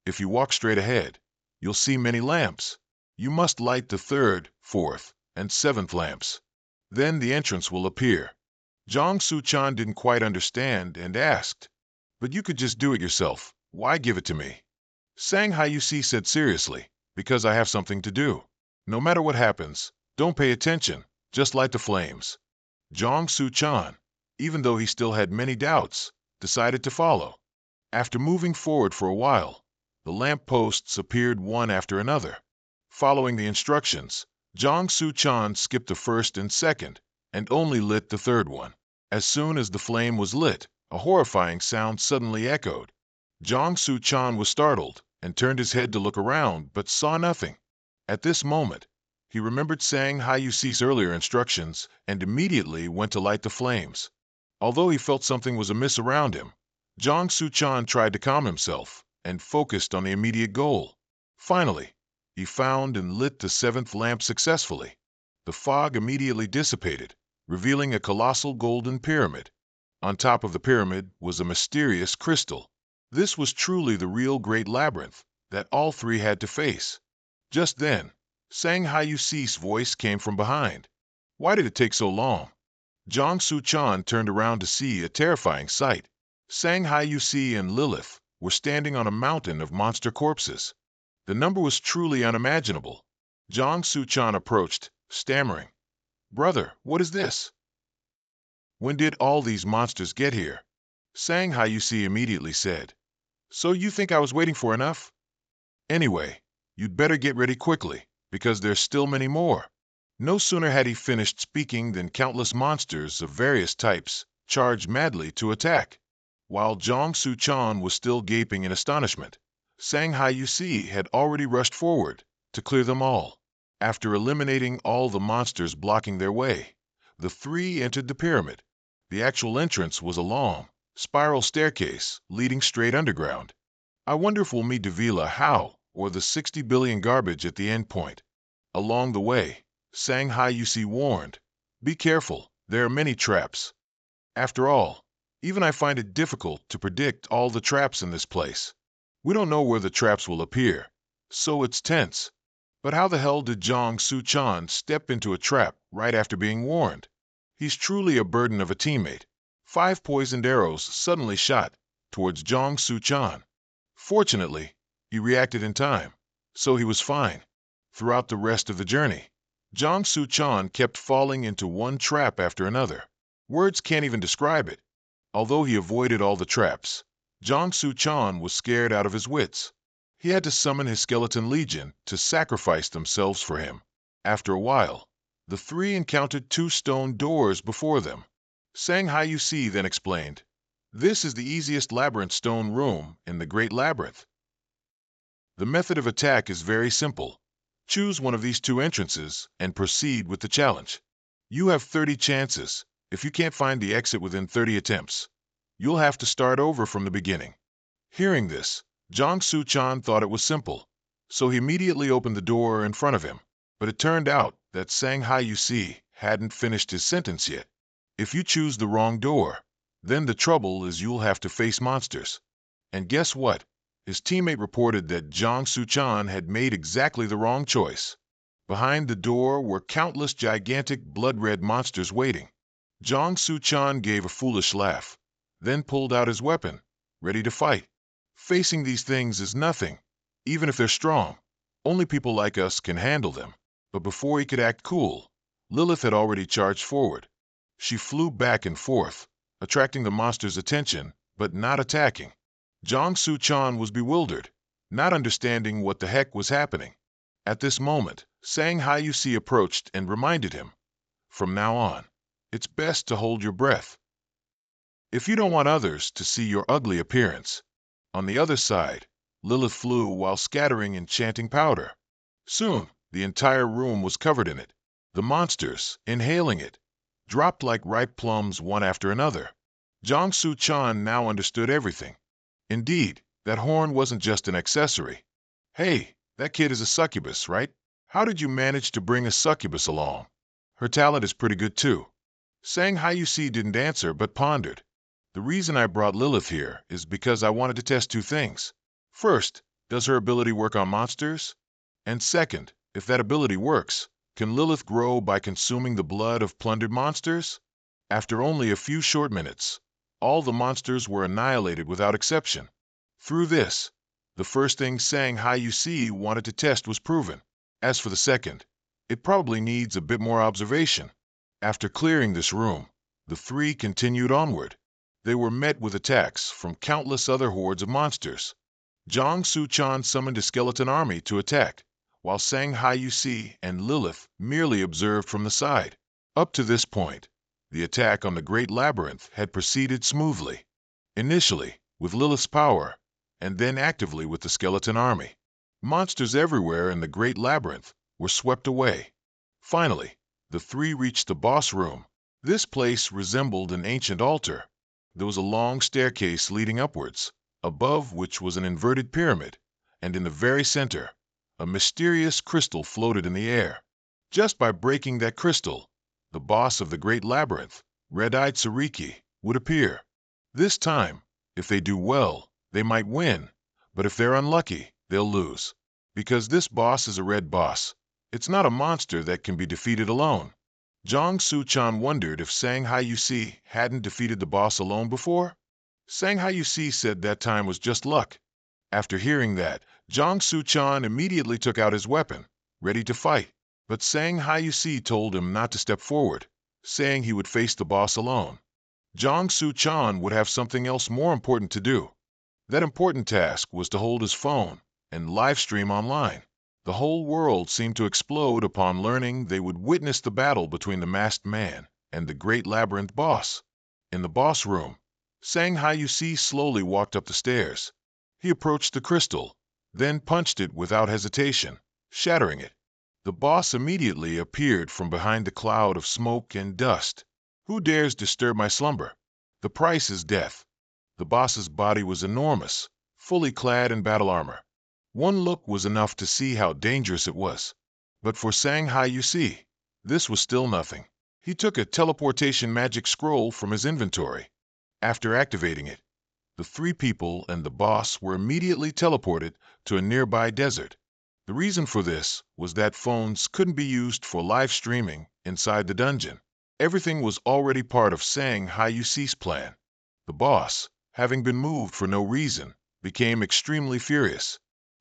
If you walk straight ahead, you'll see many lamps. You must light the 3rd, 4th, and 7th lamps. Then the entrance will appear. Jang Suchin didn't quite understand and asked, But you could just do it yourself. Why give it to me? Shanghai Yusi said seriously, Because I have something to do. No matter what happens, don't pay attention, just light the flames. Jang Suchin, even though he still had many doubts, decided to follow. After moving forward for a while, the lamp posts appeared one after another. Following the instructions, Jang Suchin skipped the 1st and 2nd, and only lit the 3rd one. As soon as the flame was lit, a horrifying sound suddenly echoed. Jang Suchin was startled and turned his head to look around, but saw nothing. At this moment, he remembered Shanghai Yusi's earlier instructions and immediately went to light the flames. Although he felt something was amiss around him, Jang Suchin tried to calm himself and focused on the immediate goal. Finally, he found and lit the 7th lamp successfully. The fog immediately dissipated, revealing a colossal golden pyramid. On top of the pyramid was a mysterious crystal. This was truly the real Great Labyrinth that all 3 had to face. Just then, Shanghai Yusi's voice came from behind. Why did it take so long? Jang Suchin turned around to see a terrifying sight. Shanghai Yusi and Lilith were standing on a mountain of monster corpses. The number was truly unimaginable. Jang Suchin approached, stammering, Brother, what is this? When did all these monsters get here? Sang Hayusi immediately said, So you think I was waiting for enough? Anyway, you'd better get ready quickly, because there's still many more. No sooner had he finished speaking than countless monsters of various types charged madly to attack. While Jang Suchin was still gaping in astonishment, Sang Hayusi had already rushed forward to clear them all. After eliminating all the monsters blocking their way, the three entered the pyramid. The actual entrance was a long, spiral staircase leading straight underground. I wonder if we'll meet Davila how, or the 60 billion garbage at the end point. Along the way, Sang Hayusi warned, Be careful, there are many traps. After all, even I find it difficult to predict all the traps in this place. We don't know where the traps will appear, so it's tense. But how the hell did Jang Suchin step into a trap right after being warned? He's truly a burden of a teammate. 5 poisoned arrows suddenly shot towards Jang Suchin. Fortunately, he reacted in time, so he was fine. Throughout the rest of the journey, Jang Suchin kept falling into one trap after another. Words can't even describe it. Although he avoided all the traps, Jang Suchin was scared out of his wits. He had to summon his skeleton legion to sacrifice themselves for him. After a while, the three encountered 2 stone doors before them. Sang Hayusi then explained, This is the easiest labyrinth stone room in the Great Labyrinth. The method of attack is very simple. Choose one of these 2 entrances and proceed with the challenge. You have 30 chances. If you can't find the exit within 30 attempts, you'll have to start over from the beginning. Hearing this, Jang Suchin thought it was simple, so he immediately opened the door in front of him. But it turned out that Sang Hayusi hadn't finished his sentence yet. If you choose the wrong door, then the trouble is you'll have to face monsters. And guess what? His teammate reported that Jang Suchin had made exactly the wrong choice. Behind the door were countless gigantic blood-red monsters waiting. Jang Suchin gave a foolish laugh, then pulled out his weapon, ready to fight. Facing these things is nothing, even if they're strong. Only people like us can handle them. But before he could act cool, Lilith had already charged forward. She flew back and forth, attracting the monster's attention, but not attacking. Jang Suchin was bewildered, not understanding what the heck was happening. At this moment, Sang Hayusi approached and reminded him, From now on, it's best to hold your breath. If you don't want others to see your ugly appearance. On the other side, Lilith flew while scattering enchanting powder. Soon, the entire room was covered in it. The monsters, inhaling it, dropped like ripe plums one after another. Jang Suchin now understood everything. Indeed, that horn wasn't just an accessory. Hey, that kid is a succubus, right? How did you manage to bring a succubus along? Her talent is pretty good too. Sang Hayusi didn't answer but pondered. The reason I brought Lilith here is because I wanted to test 2 things. First, does her ability work on monsters? And second, if that ability works, can Lilith grow by consuming the blood of plundered monsters? After only a few short minutes, all the monsters were annihilated without exception. Through this, the first thing Sang Hayusi wanted to test was proven. As for the second, it probably needs a bit more observation. After clearing this room, the 3 continued onward. They were met with attacks from countless other hordes of monsters. Jang Suchin summoned a skeleton army to attack, while Sang Hayusi and Lilith merely observed from the side. Up to this point, the attack on the Great Labyrinth had proceeded smoothly. Initially, with Lilith's power, and then actively with the skeleton army. Monsters everywhere in the Great Labyrinth were swept away. Finally, the 3 reached the boss room. This place resembled an ancient altar. There was a long staircase leading upwards, above which was an inverted pyramid, and in the very center, a mysterious crystal floated in the air. Just by breaking that crystal, the boss of the Great Labyrinth, Red-Eyed Sariki, would appear. This time, if they do well, they might win, but if they're unlucky, they'll lose. Because this boss is a red boss, it's not a monster that can be defeated alone. Jang Suchin wondered if Sang Hayusi hadn't defeated the boss alone before. Sang Hayusi said that time was just luck. After hearing that, Jang Suchin immediately took out his weapon, ready to fight. But Sang Hayusi told him not to step forward, saying he would face the boss alone. Jang Suchin would have something else more important to do. That important task was to hold his phone and live stream online. The whole world seemed to explode upon learning they would witness the battle between the masked man and the great Labyrinth boss. In the boss room, Sang Haiyusi slowly walked up the stairs. He approached the crystal, then punched it without hesitation, shattering it. The boss immediately appeared from behind the cloud of smoke and dust. Who dares disturb my slumber? The price is death. The boss's body was enormous, fully clad in battle armor. One look was enough to see how dangerous it was. But for Sang Haiyusi, this was still nothing. He took a teleportation magic scroll from his inventory. After activating it, the three people and the boss were immediately teleported to a nearby desert. The reason for this was that phones couldn't be used for live streaming inside the dungeon. Everything was already part of Sang Haiyusi's plan. The boss, having been moved for no reason, became extremely furious.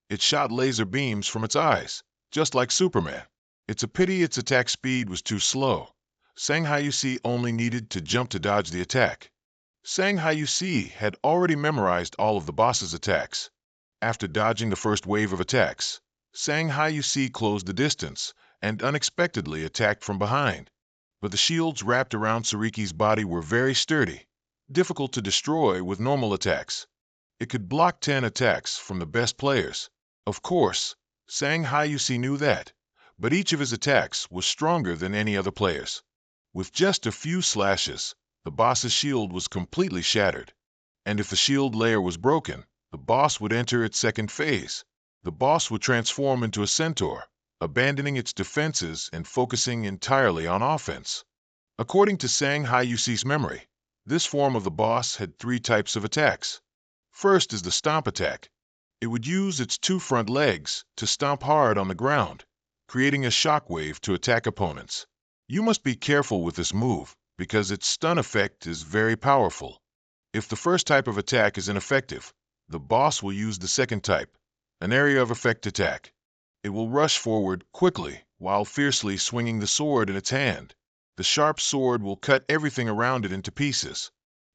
It shot laser beams from its eyes, just like Superman. It's a pity its attack speed was too slow. Sang Haiyusi only needed to jump to dodge the attack. Sang Haiyusi had already memorized all of the boss's attacks. After dodging the first wave of attacks, Sang Haiyusi closed the distance and unexpectedly attacked from behind. But the shields wrapped around Suriki's body were very sturdy, difficult to destroy with normal attacks. It could block 10 attacks from the best players. Of course, Sang Haiyusi knew that, but each of his attacks was stronger than any other player's. With just a few slashes, the boss's shield was completely shattered. And if the shield layer was broken, the boss would enter its second phase. The boss would transform into a centaur, abandoning its defenses and focusing entirely on offense. According to Sang Haiyusi's memory, this form of the boss had 3 types of attacks. First is the stomp attack. It would use its 2 front legs to stomp hard on the ground, creating a shockwave to attack opponents. You must be careful with this move because its stun effect is very powerful. If the first type of attack is ineffective, the boss will use the second type, an area of effect attack. It will rush forward quickly while fiercely swinging the sword in its hand. The sharp sword will cut everything around it into pieces.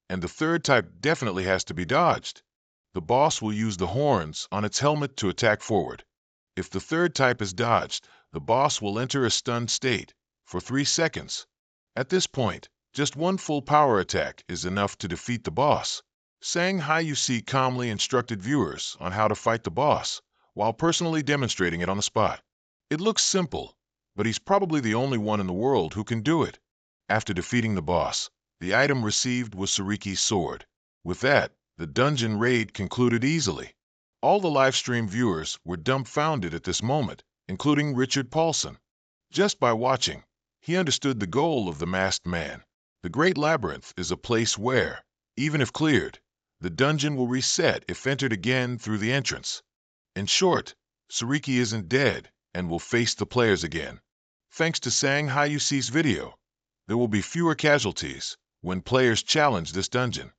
And the third type definitely has to be dodged. The boss will use the horns on its helmet to attack forward. If the third type is dodged, the boss will enter a stunned state for 3 seconds. At this point, just one full power attack is enough to defeat the boss. Sang Haiyusi calmly instructed viewers on how to fight the boss, while personally demonstrating it on the spot. It looks simple, but he's probably the only one in the world who can do it. After defeating the boss, the item received was Suriki's sword. With that, the dungeon raid concluded easily. All the livestream viewers were dumbfounded at this moment, including Richard Paulson. Just by watching, he understood the goal of the masked man. The Great Labyrinth is a place where, even if cleared, the dungeon will reset if entered again through the entrance. In short, Suriki isn't dead and will face the players again. Thanks to Sang Haiyusi's video, there will be fewer casualties when players challenge this dungeon.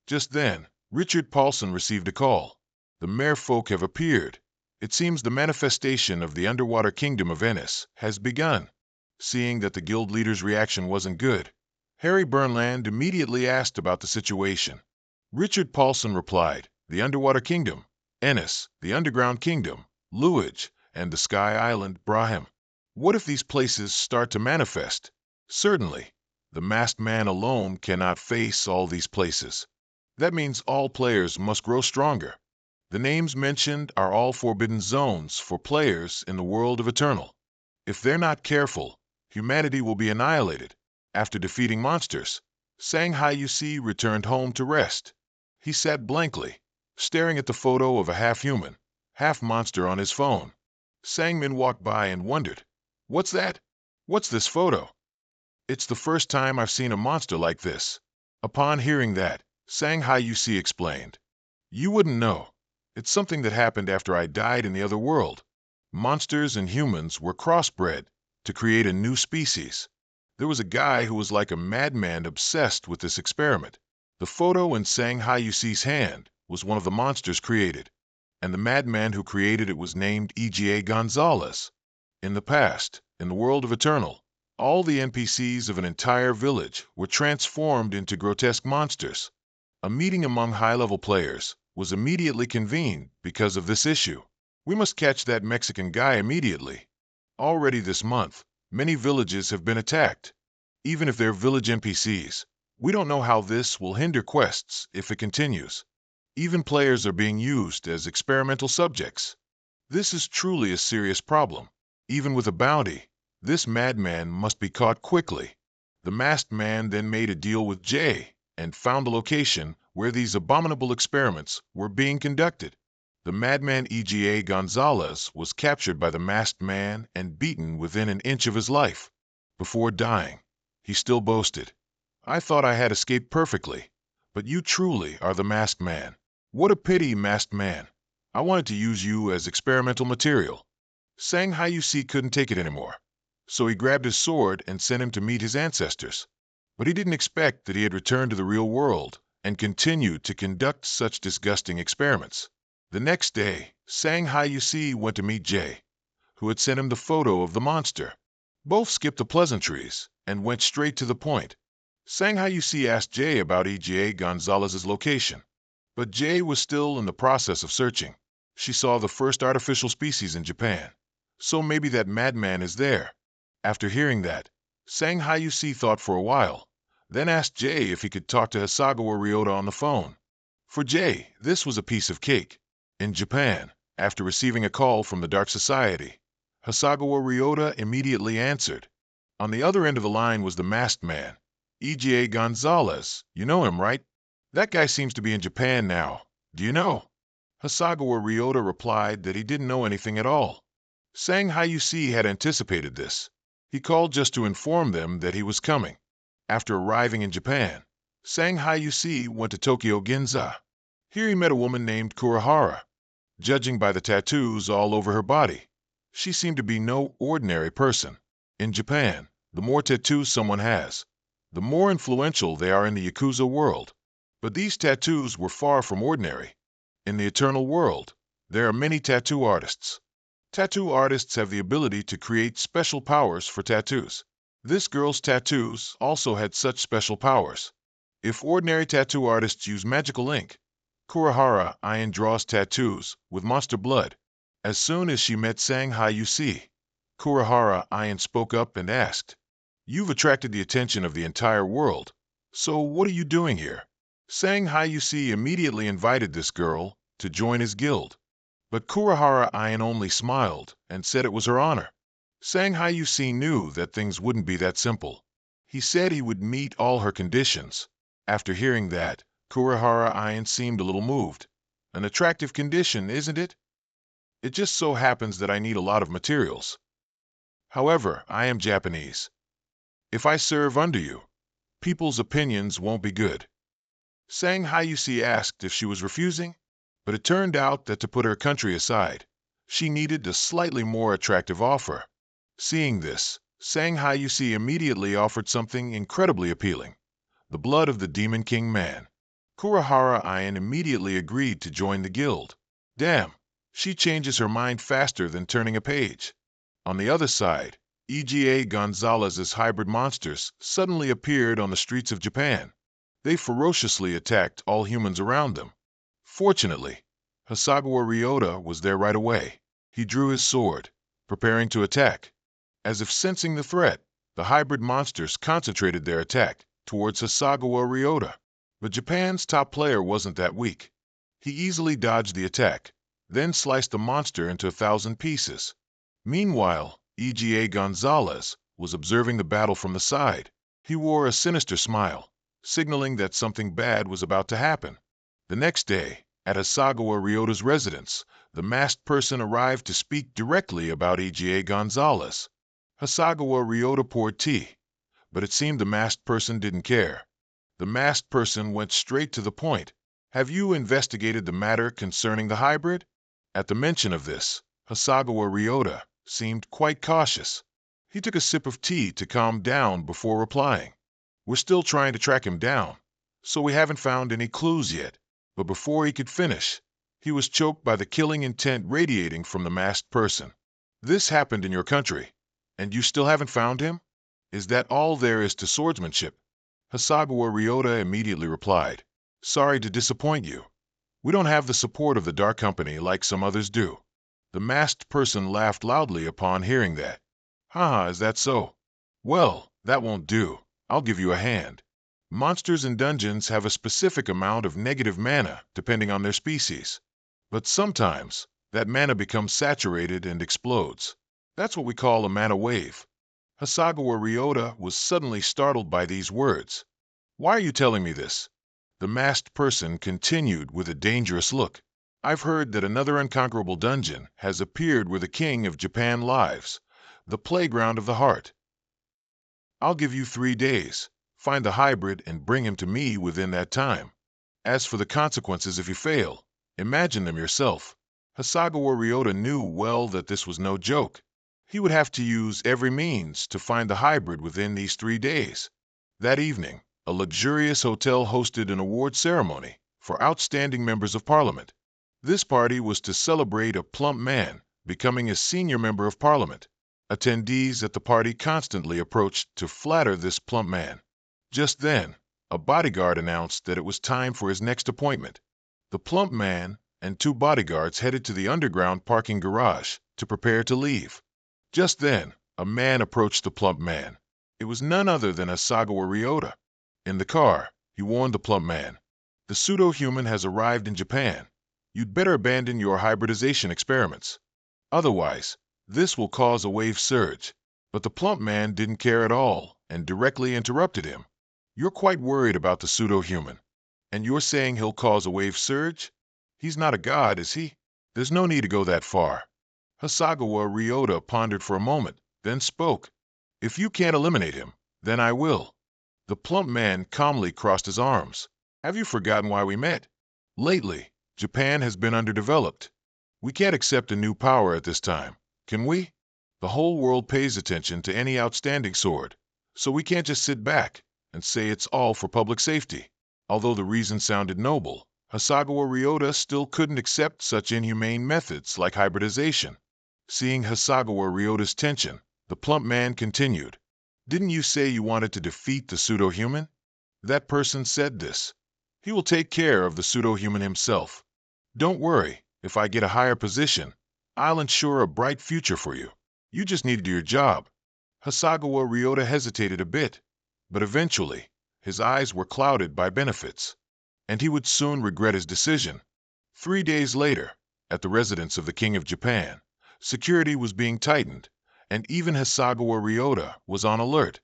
Just then, Richard Paulson received a call. The merfolk have appeared. It seems the manifestation of the underwater kingdom of Venice has begun. Seeing that the guild leader's reaction wasn't good, Harry Burnland immediately asked about the situation. Richard Paulson replied, the underwater kingdom, Ennis, the underground kingdom, Lewage, and the sky island, Brahim. What if these places start to manifest? Certainly, the masked man alone cannot face all these places. That means all players must grow stronger. The names mentioned are all forbidden zones for players in the world of Eternal. If they're not careful, humanity will be annihilated. After defeating monsters, Sang Haiyusi returned home to rest. He sat blankly, staring at the photo of a half-human, half-monster on his phone. Sangmin walked by and wondered, "What's that? What's this photo? It's the first time I've seen a monster like this." Upon hearing that, Sang Haiyusi explained, "You wouldn't know. It's something that happened after I died in the other world. Monsters and humans were crossbred to create a new species. There was a guy who was like a madman obsessed with this experiment. The photo in Sang Haiyusi's hand was one of the monsters created, and the madman who created it was named Ega Gonzalez. In the past, in the world of Eternal, All the NPCs of an entire village were transformed into grotesque monsters. A meeting among high-level players was immediately convened because of this issue. We must catch that Mexican guy immediately. Already this month, many villages have been attacked. Even if they're village NPCs, we don't know how this will hinder quests if it continues. Even players are being used as experimental subjects. This is truly a serious problem. Even with a bounty, this madman must be caught quickly. The masked man then made a deal with Jay and found the location where these abominable experiments were being conducted. The madman EGA Gonzalez was captured by the masked man and beaten within an inch of his life. Before dying, he still boasted, "I thought I had escaped perfectly, but you truly are the masked man. What a pity, masked man. I wanted to use you as experimental material." Sang Hayusi couldn't take it anymore, so he grabbed his sword and sent him to meet his ancestors. But he didn't expect that he had returned to the real world and continued to conduct such disgusting experiments. The next day, Sang Hayusi went to meet Jay, who had sent him the photo of the monster. Both skipped the pleasantries and went straight to the point. Sang Hayusi asked Jay about EGA Gonzalez's location, but Jay was still in the process of searching. She saw the first artificial species in Japan, so maybe that madman is there. After hearing that, Sang Hayusi thought for a while, then asked Jay if he could talk to Hisagawa Ryota on the phone. For Jay, this was a piece of cake. In Japan, after receiving a call from the Dark Society, Hisagawa Ryota immediately answered. On the other end of the line was the masked man, EGA Gonzalez. You know him, right? That guy seems to be in Japan now. Do you know? Hisagawa Ryota replied that he didn't know anything at all. Sang Hayusi had anticipated this. He called just to inform them that he was coming. After arriving in Japan, Sang Hayusi went to Tokyo Ginza. Here he met a woman named Kurihara. Judging by the tattoos all over her body, she seemed to be no ordinary person. In Japan, the more tattoos someone has, the more influential they are in the Yakuza world. But these tattoos were far from ordinary. In the eternal world, there are many tattoo artists. Tattoo artists have the ability to create special powers for tattoos. This girl's tattoos also had such special powers. If ordinary tattoo artists use magical ink, Kurihara Ayan draws tattoos with monster blood. As soon as she met Sang Hayusi, Kurihara Ayan spoke up and asked, "You've attracted the attention of the entire world, so what are you doing here?" Sang Hayusi immediately invited this girl to join his guild. But Kurihara Ayan only smiled and said it was her honor. Sang Hayusi knew that things wouldn't be that simple. He said he would meet all her conditions. After hearing that, Kurihara Ayan seemed a little moved. An attractive condition, isn't it? It just so happens that I need a lot of materials. However, I am Japanese. If I serve under you, people's opinions won't be good. Sang Hayusi asked if she was refusing, but it turned out that to put her country aside, she needed a slightly more attractive offer. Seeing this, Sang Hayusi immediately offered something incredibly appealing, the blood of the Demon King man. Kurihara Ayan immediately agreed to join the guild. Damn, she changes her mind faster than turning a page. On the other side, EGA Gonzalez's hybrid monsters suddenly appeared on the streets of Japan. They ferociously attacked all humans around them. Fortunately, Hisagawa Ryota was there right away. He drew his sword, preparing to attack. As if sensing the threat, the hybrid monsters concentrated their attack towards Hisagawa Ryota. But Japan's top player wasn't that weak. He easily dodged the attack, then sliced the monster into 1,000 pieces. Meanwhile, EGA Gonzalez was observing the battle from the side. He wore a sinister smile, signaling that something bad was about to happen. The next day, at Hisagawa Ryota's residence, the masked person arrived to speak directly about EGA Gonzalez. Hisagawa Ryota poured tea, but it seemed the masked person didn't care. The masked person went straight to the point. Have you investigated the matter concerning the hybrid? At the mention of this, Hisagawa Ryota seemed quite cautious. He took a sip of tea to calm down before replying. We're still trying to track him down, so we haven't found any clues yet. But before he could finish, he was choked by the killing intent radiating from the masked person. This happened in your country, and you still haven't found him? Is that all there is to swordsmanship? Hasagawa Ryota immediately replied, Sorry to disappoint you. We don't have the support of the Dark Company like some others do. The masked person laughed loudly upon hearing that. Haha, is that so? Well, that won't do. I'll give you a hand. Monsters in dungeons have a specific amount of negative mana depending on their species. But sometimes, that mana becomes saturated and explodes. That's what we call a mana wave. Hasagawa Ryota was suddenly startled by these words. Why are you telling me this? The masked person continued with a dangerous look. I've heard that another unconquerable dungeon has appeared where the King of Japan lives, the playground of the heart. I'll give you 3 days. Find the hybrid and bring him to me within that time. As for the consequences if you fail, imagine them yourself. Hasagawa Ryota knew well that this was no joke. He would have to use every means to find the hybrid within these 3 days. That evening, a luxurious hotel hosted an award ceremony for outstanding members of parliament. This party was to celebrate a plump man becoming a senior member of parliament. Attendees at the party constantly approached to flatter this plump man. Just then, a bodyguard announced that it was time for his next appointment. The plump man and 2 bodyguards headed to the underground parking garage to prepare to leave. Just then, a man approached the plump man. It was none other than Hasagawa Ryota. In the car, he warned the plump man. The pseudo-human has arrived in Japan. You'd better abandon your hybridization experiments. Otherwise, this will cause a wave surge. But the plump man didn't care at all and directly interrupted him. You're quite worried about the pseudo-human. And you're saying he'll cause a wave surge? He's not a god, is he? There's no need to go that far. Hasagawa Ryota pondered for a moment, then spoke. If you can't eliminate him, then I will. The plump man calmly crossed his arms. Have you forgotten why we met? Lately, Japan has been underdeveloped. We can't accept a new power at this time, can we? The whole world pays attention to any outstanding sword, so we can't just sit back and say it's all for public safety. Although the reason sounded noble, Hasagawa Ryota still couldn't accept such inhumane methods like hybridization. Seeing Hasagawa Ryota's tension, the plump man continued. Didn't you say you wanted to defeat the pseudo-human? That person said this. He will take care of the pseudo-human himself. Don't worry, if I get a higher position, I'll ensure a bright future for you. You just need to do your job. Hasagawa Ryota hesitated a bit, but eventually, his eyes were clouded by benefits, and he would soon regret his decision. 3 days later, at the residence of the King of Japan, security was being tightened, and even Hasagawa Ryota was on alert.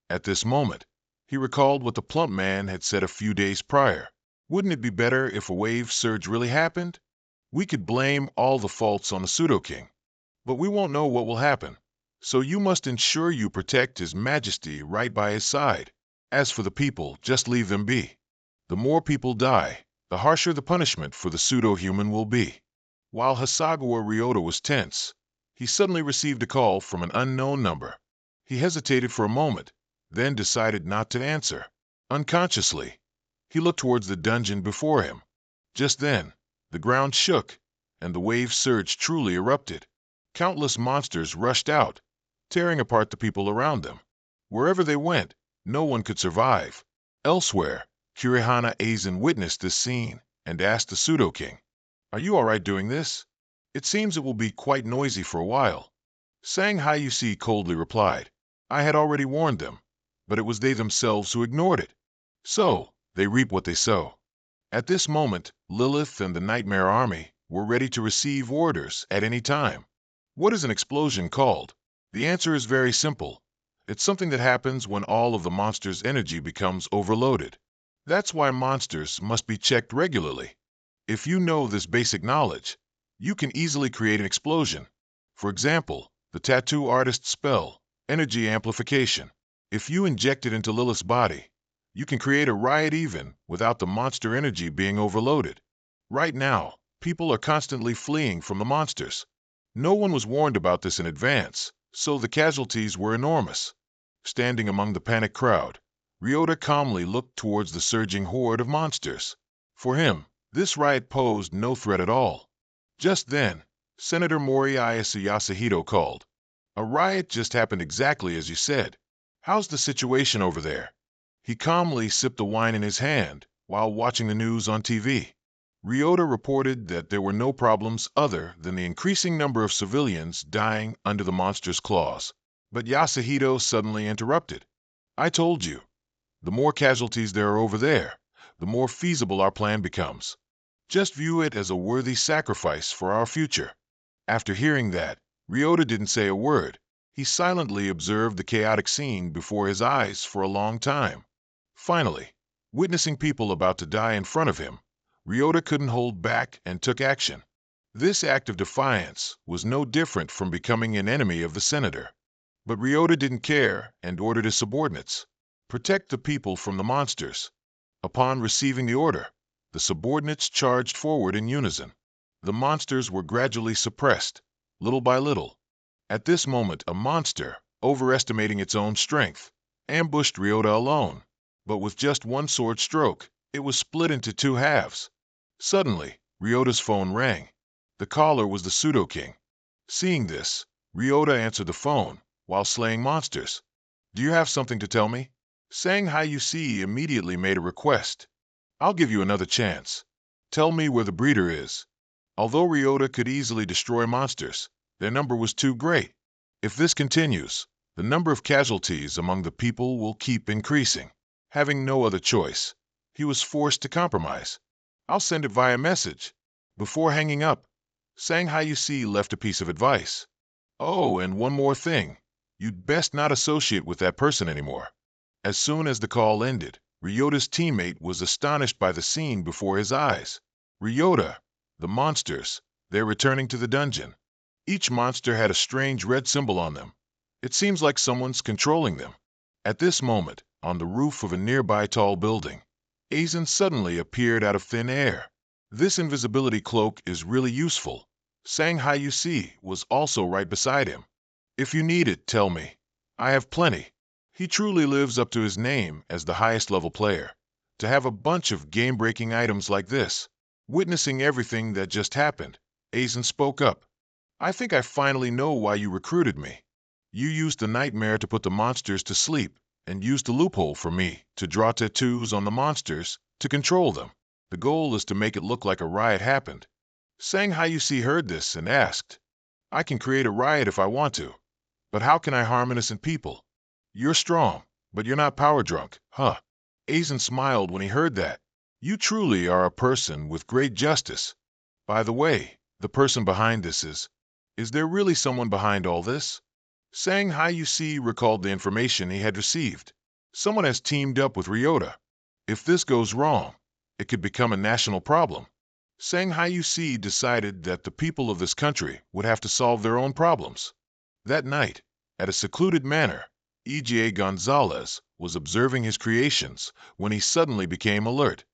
At this moment, he recalled what the plump man had said a few days prior. Wouldn't it be better if a wave surge really happened? We could blame all the faults on the pseudo-king, but we won't know what will happen. So you must ensure you protect His Majesty right by his side. As for the people, just leave them be. The more people die, the harsher the punishment for the pseudo-human will be. While Hasagawa Ryota was tense, he suddenly received a call from an unknown number. He hesitated for a moment, then decided not to answer. Unconsciously, he looked towards the dungeon before him. Just then, the ground shook, and the wave surge truly erupted. Countless monsters rushed out, tearing apart the people around them. Wherever they went, no one could survive. Elsewhere, Kurihana Aizen witnessed this scene and asked the pseudo-king, Are you all right doing this? It seems it will be quite noisy for a while. Sang Hayusi coldly replied, I had already warned them, but it was they themselves who ignored it. So, they reap what they sow. At this moment, Lilith and the Nightmare Army were ready to receive orders at any time. What is an explosion called? The answer is very simple. It's something that happens when all of the monster's energy becomes overloaded. That's why monsters must be checked regularly. If you know this basic knowledge, you can easily create an explosion. For example, the tattoo artist's spell, energy amplification. If you inject it into Lilith's body, you can create a riot even without the monster energy being overloaded. Right now, people are constantly fleeing from the monsters. No one was warned about this in advance, so the casualties were enormous. Standing among the panicked crowd, Ryota calmly looked towards the surging horde of monsters. For him, this riot posed no threat at all. Just then, Senator Moriyasu Yasuhito called. A riot just happened exactly as you said. How's the situation over there? He calmly sipped the wine in his hand while watching the news on TV. Ryota reported that there were no problems other than the increasing number of civilians dying under the monster's claws. But Yasuhito suddenly interrupted. I told you, the more casualties there are over there, the more feasible our plan becomes. Just view it as a worthy sacrifice for our future. After hearing that, Ryota didn't say a word. He silently observed the chaotic scene before his eyes for a long time. Finally, witnessing people about to die in front of him, Ryota couldn't hold back and took action. This act of defiance was no different from becoming an enemy of the senator. But Ryota didn't care and ordered his subordinates, protect the people from the monsters. Upon receiving the order, the subordinates charged forward in unison. The monsters were gradually suppressed, little by little. At this moment, a monster, overestimating its own strength, ambushed Ryota alone. But with just one sword stroke, it was split into two halves. Suddenly, Ryota's phone rang. The caller was the pseudo-king. Seeing this, Ryota answered the phone while slaying monsters. Do you have something to tell me? Sang Hayusi immediately made a request. I'll give you another chance. Tell me where the breeder is. Although Ryota could easily destroy monsters, their number was too great. If this continues, the number of casualties among the people will keep increasing. Having no other choice, he was forced to compromise. I'll send it via message. Before hanging up, Sang Hayusi left a piece of advice. Oh, and one more thing. You'd best not associate with that person anymore. As soon as the call ended, Ryota's teammate was astonished by the scene before his eyes. Ryota, the monsters, they're returning to the dungeon. Each monster had a strange red symbol on them. It seems like someone's controlling them. At this moment, on the roof of a nearby tall building, Aizen suddenly appeared out of thin air. This invisibility cloak is really useful. Sang Hayusi was also right beside him. If you need it, tell me. I have plenty. He truly lives up to his name as the highest level player. To have a bunch of game-breaking items like this, witnessing everything that just happened, Aizen spoke up. I think I finally know why you recruited me. You used the nightmare to put the monsters to sleep, and used the loophole for me to draw tattoos on the monsters to control them. The goal is to make it look like a riot happened. Sang Hayusi heard this and asked, I can create a riot if I want to, but how can I harm innocent people? You're strong, but you're not power drunk, huh? Aizen smiled when he heard that. You truly are a person with great justice. By the way, the person behind this is there really someone behind all this? Sang Hayusi recalled the information he had received. Someone has teamed up with Ryota. If this goes wrong, it could become a national problem. Sang Hayusi decided that the people of this country would have to solve their own problems. That night, at a secluded manor, E.G.A. Gonzalez was observing his creations when he suddenly became alert.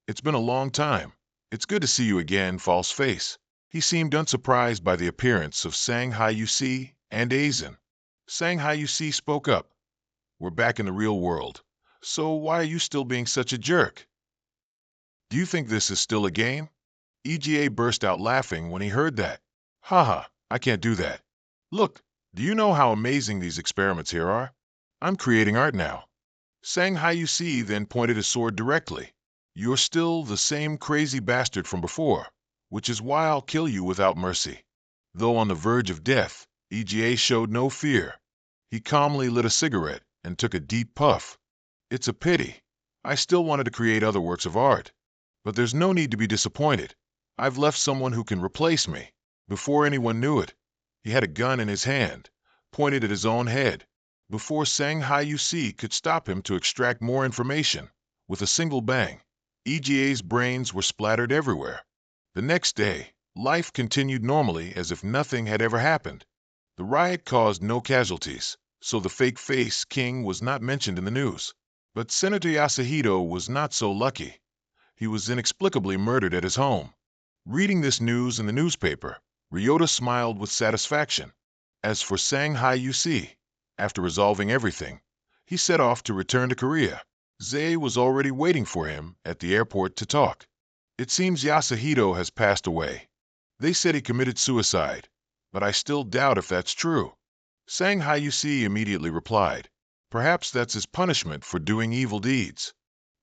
It's been a long time. It's good to see you again, false face. He seemed unsurprised by the appearance of Sang Hayusi and Aizen. Sang Hayusi spoke up. We're back in the real world. So why are you still being such a jerk? Do you think this is still a game? EGA burst out laughing when he heard that. Haha, I can't do that. Look, do you know how amazing these experiments here are? I'm creating art now. Sang Hayusi then pointed his sword directly. You're still the same crazy bastard from before, which is why I'll kill you without mercy. Though on the verge of death, EGA showed no fear. He calmly lit a cigarette and took a deep puff. It's a pity. I still wanted to create other works of art. But there's no need to be disappointed. I've left someone who can replace me. Before anyone knew it, he had a gun in his hand, pointed at his own head. Before Sang Hayusi could stop him to extract more information, with a single bang, EGA's brains were splattered everywhere. The next day, life continued normally as if nothing had ever happened. The riot caused no casualties, so the fake face king was not mentioned in the news. But Senator Yasuhito was not so lucky. He was inexplicably murdered at his home. Reading this news in the newspaper, Ryota smiled with satisfaction. As for Sang Hayusi, after resolving everything, he set off to return to Korea. Zay was already waiting for him at the airport to talk. It seems Yasuhito has passed away. They said he committed suicide, but I still doubt if that's true. Sang Hayusi immediately replied, Perhaps that's his punishment for doing evil deeds.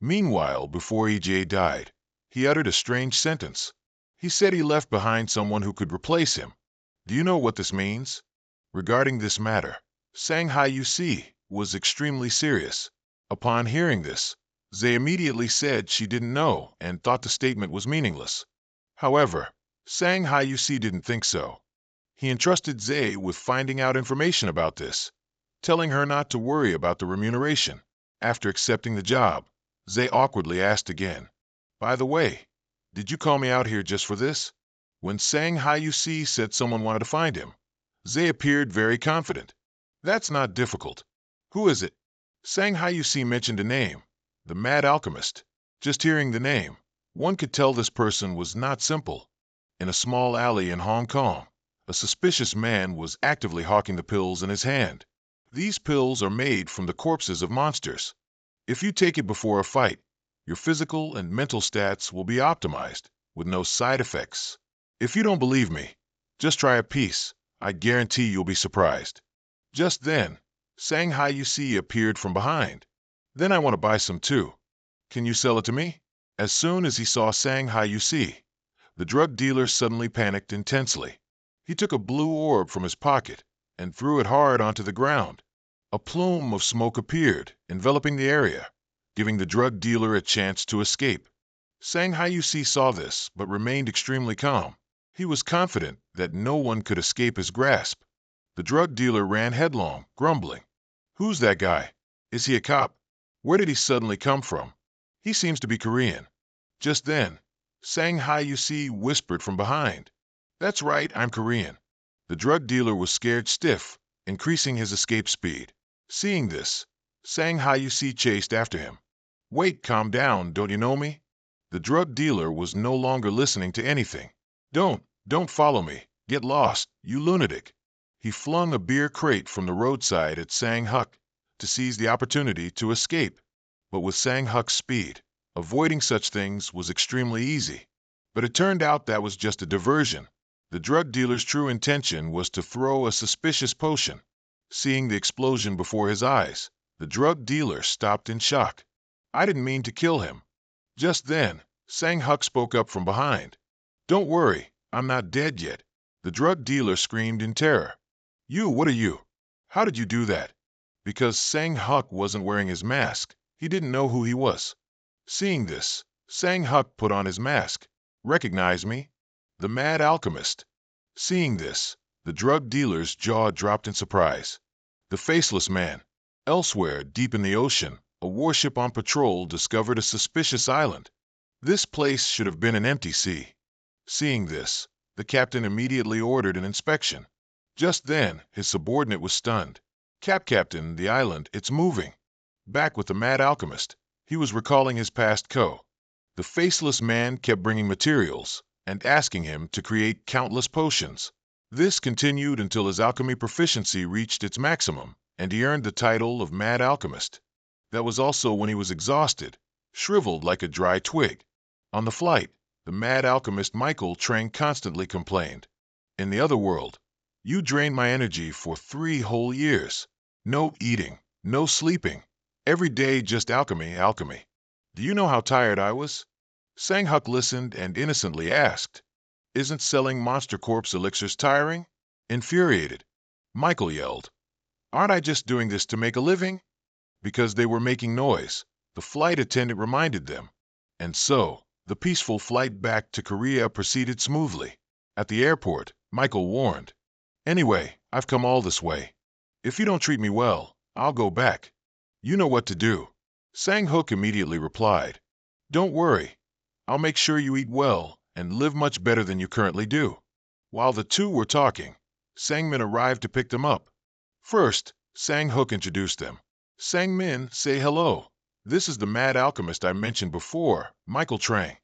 Meanwhile, before EJ died, he uttered a strange sentence. He said he left behind someone who could replace him. Do you know what this means? Regarding this matter, Shanghai UC was extremely serious. Upon hearing this, Zay immediately said she didn't know and thought the statement was meaningless. However, Shanghai UC didn't think so. He entrusted Zay with finding out information about this, telling her not to worry about the remuneration. After accepting the job, Zay awkwardly asked again, "By the way, did you call me out here just for this?" When Shanghai UC said someone wanted to find him, Zay appeared very confident. "That's not difficult. Who is it?" Shanghai UC mentioned a name, the Mad Alchemist. Just hearing the name, one could tell this person was not simple. In a small alley in Hong Kong, a suspicious man was actively hawking the pills in his hand. These pills are made from the corpses of monsters. If you take it before a fight, your physical and mental stats will be optimized, with no side effects. If you don't believe me, just try a piece. I guarantee you'll be surprised. Just then, Shanghai UC appeared from behind. "Then I want to buy some too. Can you sell it to me?" As soon as he saw Shanghai UC, the drug dealer suddenly panicked intensely. He took a blue orb from his pocket and threw it hard onto the ground. A plume of smoke appeared, enveloping the area, giving the drug dealer a chance to escape. Shanghai UC saw this, but remained extremely calm. He was confident that no one could escape his grasp. The drug dealer ran headlong, grumbling. "Who's that guy? Is he a cop? Where did he suddenly come from? He seems to be Korean." Just then, Shanghai UC whispered from behind, "That's right, I'm Korean." The drug dealer was scared stiff, increasing his escape speed. Seeing this, Shanghai UC chased after him. "Wait, calm down, don't you know me?" The drug dealer was no longer listening to anything. Don't follow me. Get lost, you lunatic." He flung a beer crate from the roadside at Sang Huk to seize the opportunity to escape. But with Sang Huk's speed, avoiding such things was extremely easy. But it turned out that was just a diversion. The drug dealer's true intention was to throw a suspicious potion. Seeing the explosion before his eyes, the drug dealer stopped in shock. "I didn't mean to kill him." Just then, Sang Huk spoke up from behind. "Don't worry, I'm not dead yet." The drug dealer screamed in terror. What are you? How did you do that?" Because Sang Huk wasn't wearing his mask, he didn't know who he was. Seeing this, Sang Huk put on his mask. "Recognize me?" "The Mad Alchemist." Seeing this, the drug dealer's jaw dropped in surprise. The Faceless Man. Elsewhere, deep in the ocean, a warship on patrol discovered a suspicious island. This place should have been an empty sea. Seeing this, the captain immediately ordered an inspection. Just then, his subordinate was stunned. Captain, the island, it's moving." Back with the Mad Alchemist, he was recalling his past co. The Faceless Man kept bringing materials and asking him to create countless potions. This continued until his alchemy proficiency reached its maximum, and he earned the title of Mad Alchemist. That was also when he was exhausted, shriveled like a dry twig. On the flight, the Mad Alchemist Michael Trang constantly complained. "In the other world, you drained my energy for 3 whole years. No eating, no sleeping. Every day just alchemy, alchemy. Do you know how tired I was?" Sang Huk listened and innocently asked, "Isn't selling monster corpse elixirs tiring?" Infuriated, Michael yelled, "Aren't I just doing this to make a living?" Because they were making noise, the flight attendant reminded them. And so, the peaceful flight back to Korea proceeded smoothly. At the airport, Michael warned, "Anyway, I've come all this way. If you don't treat me well, I'll go back. You know what to do." Sang Huk immediately replied, "Don't worry. I'll make sure you eat well and live much better than you currently do." While the two were talking, Sangmin arrived to pick them up. First, Sang Huk introduced them. "Sangmin, say hello. This is the Mad Alchemist I mentioned before, Michael Trang."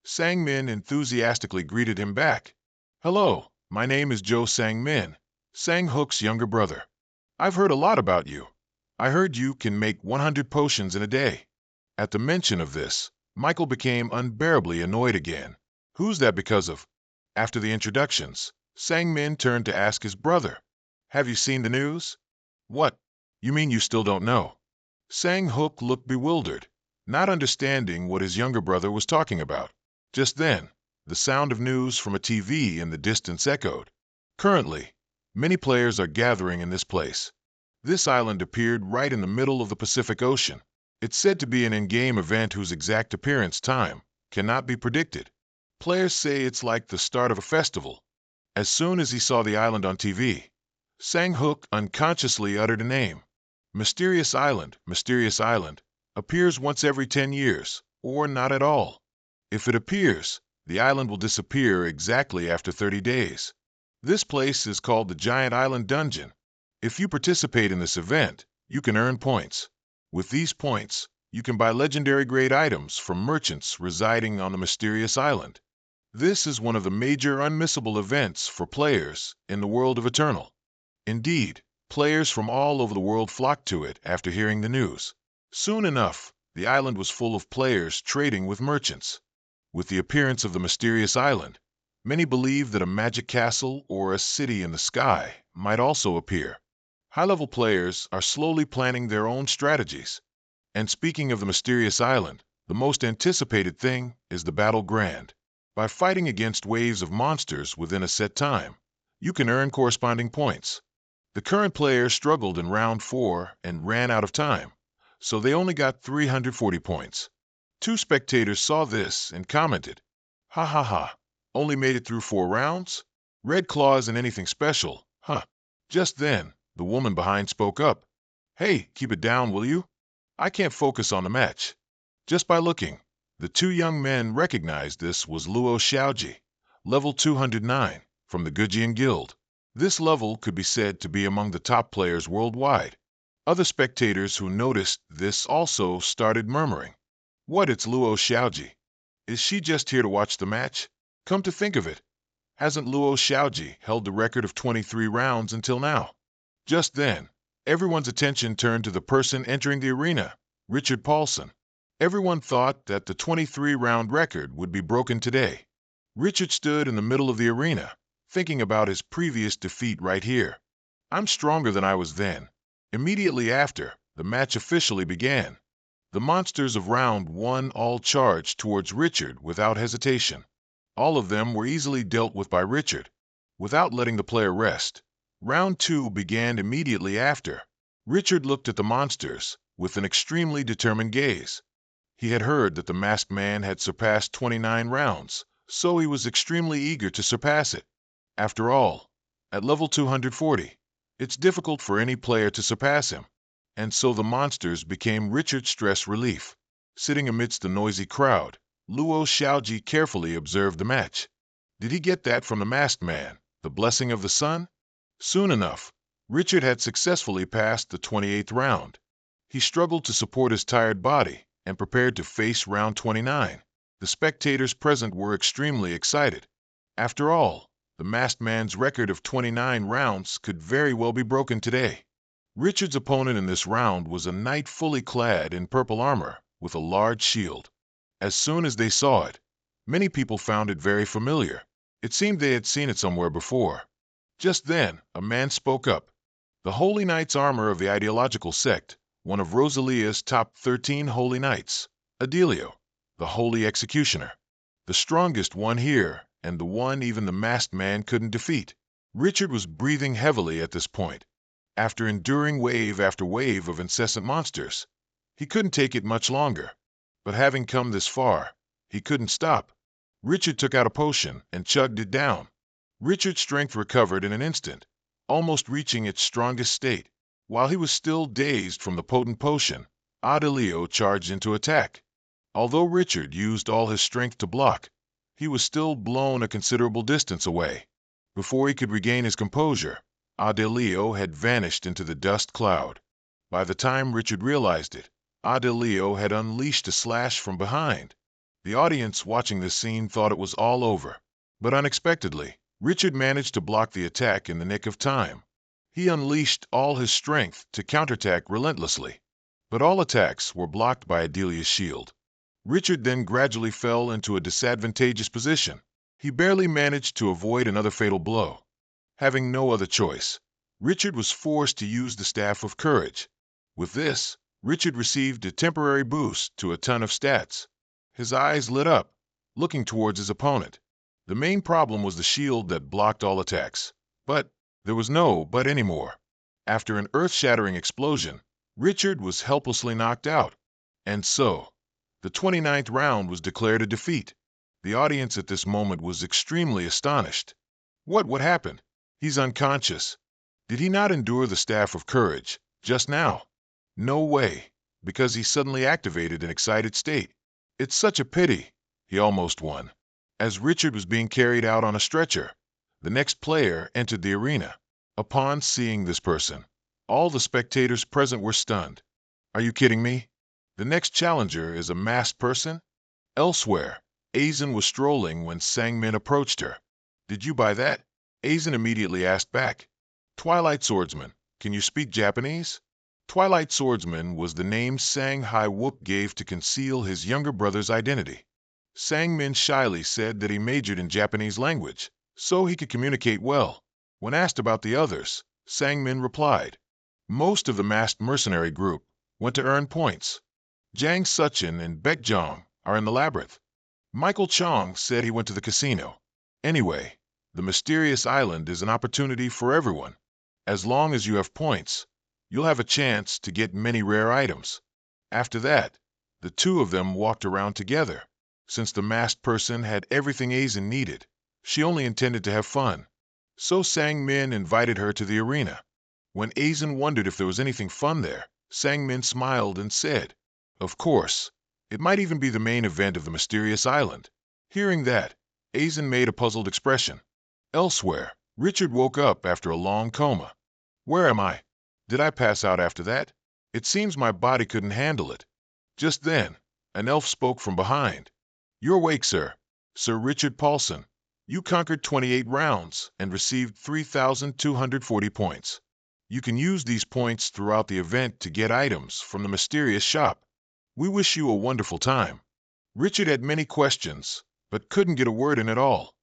Sangmin enthusiastically greeted him back. "Hello, my name is Joe Sangmin, Sang Huk's younger brother. I've heard a lot about you. I heard you can make 100 potions in a day." At the mention of this, Michael became unbearably annoyed again. "Who's that because of?" After the introductions, Sangmin turned to ask his brother, "Have you seen the news?" "What?" You mean you still don't know? Sang Hook looked bewildered, not understanding what his younger brother was talking about. Just then, the sound of news from a TV in the distance echoed. Currently, many players are gathering in this place. This island appeared right in the middle of the Pacific Ocean. It's said to be an in-game event whose exact appearance time cannot be predicted. Players say it's like the start of a festival. As soon as he saw the island on TV, Sang Hook unconsciously uttered a name. Mysterious Island, appears once every 10 years, or not at all. If it appears, the island will disappear exactly after 30 days. This place is called the Giant Island Dungeon. If you participate in this event, you can earn points. With these points, you can buy legendary grade items from merchants residing on the mysterious island. This is one of the major unmissable events for players in the world of Eternal. Indeed, players from all over the world flocked to it after hearing the news. Soon enough, the island was full of players trading with merchants. With the appearance of the mysterious island, many believed that a magic castle or a city in the sky might also appear. High-level players are slowly planning their own strategies. And speaking of the mysterious island, the most anticipated thing is the Battle Grand. By fighting against waves of monsters within a set time, you can earn corresponding points. The current player struggled in round 4 and ran out of time, so they only got 340 points. 2 spectators saw this and commented, "Ha ha ha, only made it through 4 rounds? Red claw isn't anything special, huh?" Just then, the woman behind spoke up. "Hey, keep it down, will you? I can't focus on the match." Just by looking, the 2 young men recognized this was Luo Xiaoji, level 209, from the Gujian Guild. This level could be said to be among the top players worldwide. Other spectators who noticed this also started murmuring, "What, it's Luo Xiaoji. Is she just here to watch the match? Come to think of it, hasn't Luo Xiaoji held the record of 23 rounds until now?" Just then, everyone's attention turned to the person entering the arena, Richard Paulson. Everyone thought that the 23-round record would be broken today. Richard stood in the middle of the arena, thinking about his previous defeat right here. "I'm stronger than I was then." Immediately after, the match officially began. The monsters of round 1 all charged towards Richard without hesitation. All of them were easily dealt with by Richard, without letting the player rest. Round 2 began immediately after. Richard looked at the monsters with an extremely determined gaze. He had heard that the masked man had surpassed 29 rounds, so he was extremely eager to surpass it. After all, at level 240, it's difficult for any player to surpass him, and so the monsters became Richard's stress relief. Sitting amidst the noisy crowd, Luo Xiaoji carefully observed the match. Did he get that from the masked man, the blessing of the sun? Soon enough, Richard had successfully passed the 28th round. He struggled to support his tired body and prepared to face round 29. The spectators present were extremely excited. After all, the masked man's record of 29 rounds could very well be broken today. Richard's opponent in this round was a knight fully clad in purple armor with a large shield. As soon as they saw it, many people found it very familiar. It seemed they had seen it somewhere before. Just then, a man spoke up. "The Holy Knight's armor of the ideological sect, one of Rosalia's top 13 Holy Knights, Adelio, the Holy Executioner. The strongest one here, and the one even the masked man couldn't defeat." Richard was breathing heavily at this point. After enduring wave after wave of incessant monsters, he couldn't take it much longer. But having come this far, he couldn't stop. Richard took out a potion and chugged it down. Richard's strength recovered in an instant, almost reaching its strongest state. While he was still dazed from the potent potion, Adelio charged into attack. Although Richard used all his strength to block, he was still blown a considerable distance away. Before he could regain his composure, Adelio had vanished into the dust cloud. By the time Richard realized it, Adelio had unleashed a slash from behind. The audience watching this scene thought it was all over. But unexpectedly, Richard managed to block the attack in the nick of time. He unleashed all his strength to counterattack relentlessly. But all attacks were blocked by Adelia's shield. Richard then gradually fell into a disadvantageous position. He barely managed to avoid another fatal blow. Having no other choice, Richard was forced to use the Staff of Courage. With this, Richard received a temporary boost to a ton of stats. His eyes lit up, looking towards his opponent. The main problem was the shield that blocked all attacks. But there was no but anymore. After an earth-shattering explosion, Richard was helplessly knocked out. And so, the 29th round was declared a defeat. The audience at this moment was extremely astonished. What happened? He's unconscious. Did he not endure the Staff of Courage just now? No way, because he suddenly activated an excited state. It's such a pity. He almost won. As Richard was being carried out on a stretcher, the next player entered the arena. Upon seeing this person, all the spectators present were stunned. Are you kidding me? The next challenger is a masked person? Elsewhere, Aizen was strolling when Sangmin approached her. Did you buy that? Aizen immediately asked back. Twilight Swordsman, can you speak Japanese? Twilight Swordsman was the name Sang Hai Whoop gave to conceal his younger brother's identity. Sangmin shyly said that he majored in Japanese language, so he could communicate well. When asked about the others, Sangmin replied, most of the masked mercenary group went to earn points. Jang Suchin and Baek Jong are in the Labyrinth. Michael Chong said he went to the casino. Anyway, the mysterious island is an opportunity for everyone. As long as you have points, you'll have a chance to get many rare items. After that, the two of them walked around together. Since the masked person had everything Aizen needed, she only intended to have fun. So Sangmin invited her to the arena. When Aizen wondered if there was anything fun there, Sangmin smiled and said, of course, it might even be the main event of the mysterious island. Hearing that, Aizen made a puzzled expression. Elsewhere, Richard woke up after a long coma. Where am I? Did I pass out after that? It seems my body couldn't handle it. Just then, an elf spoke from behind. You're awake, sir. Sir Richard Paulson. You conquered 28 rounds and received 3,240 points. You can use these points throughout the event to get items from the mysterious shop. We wish you a wonderful time. Richard had many questions, but couldn't get a word in at all.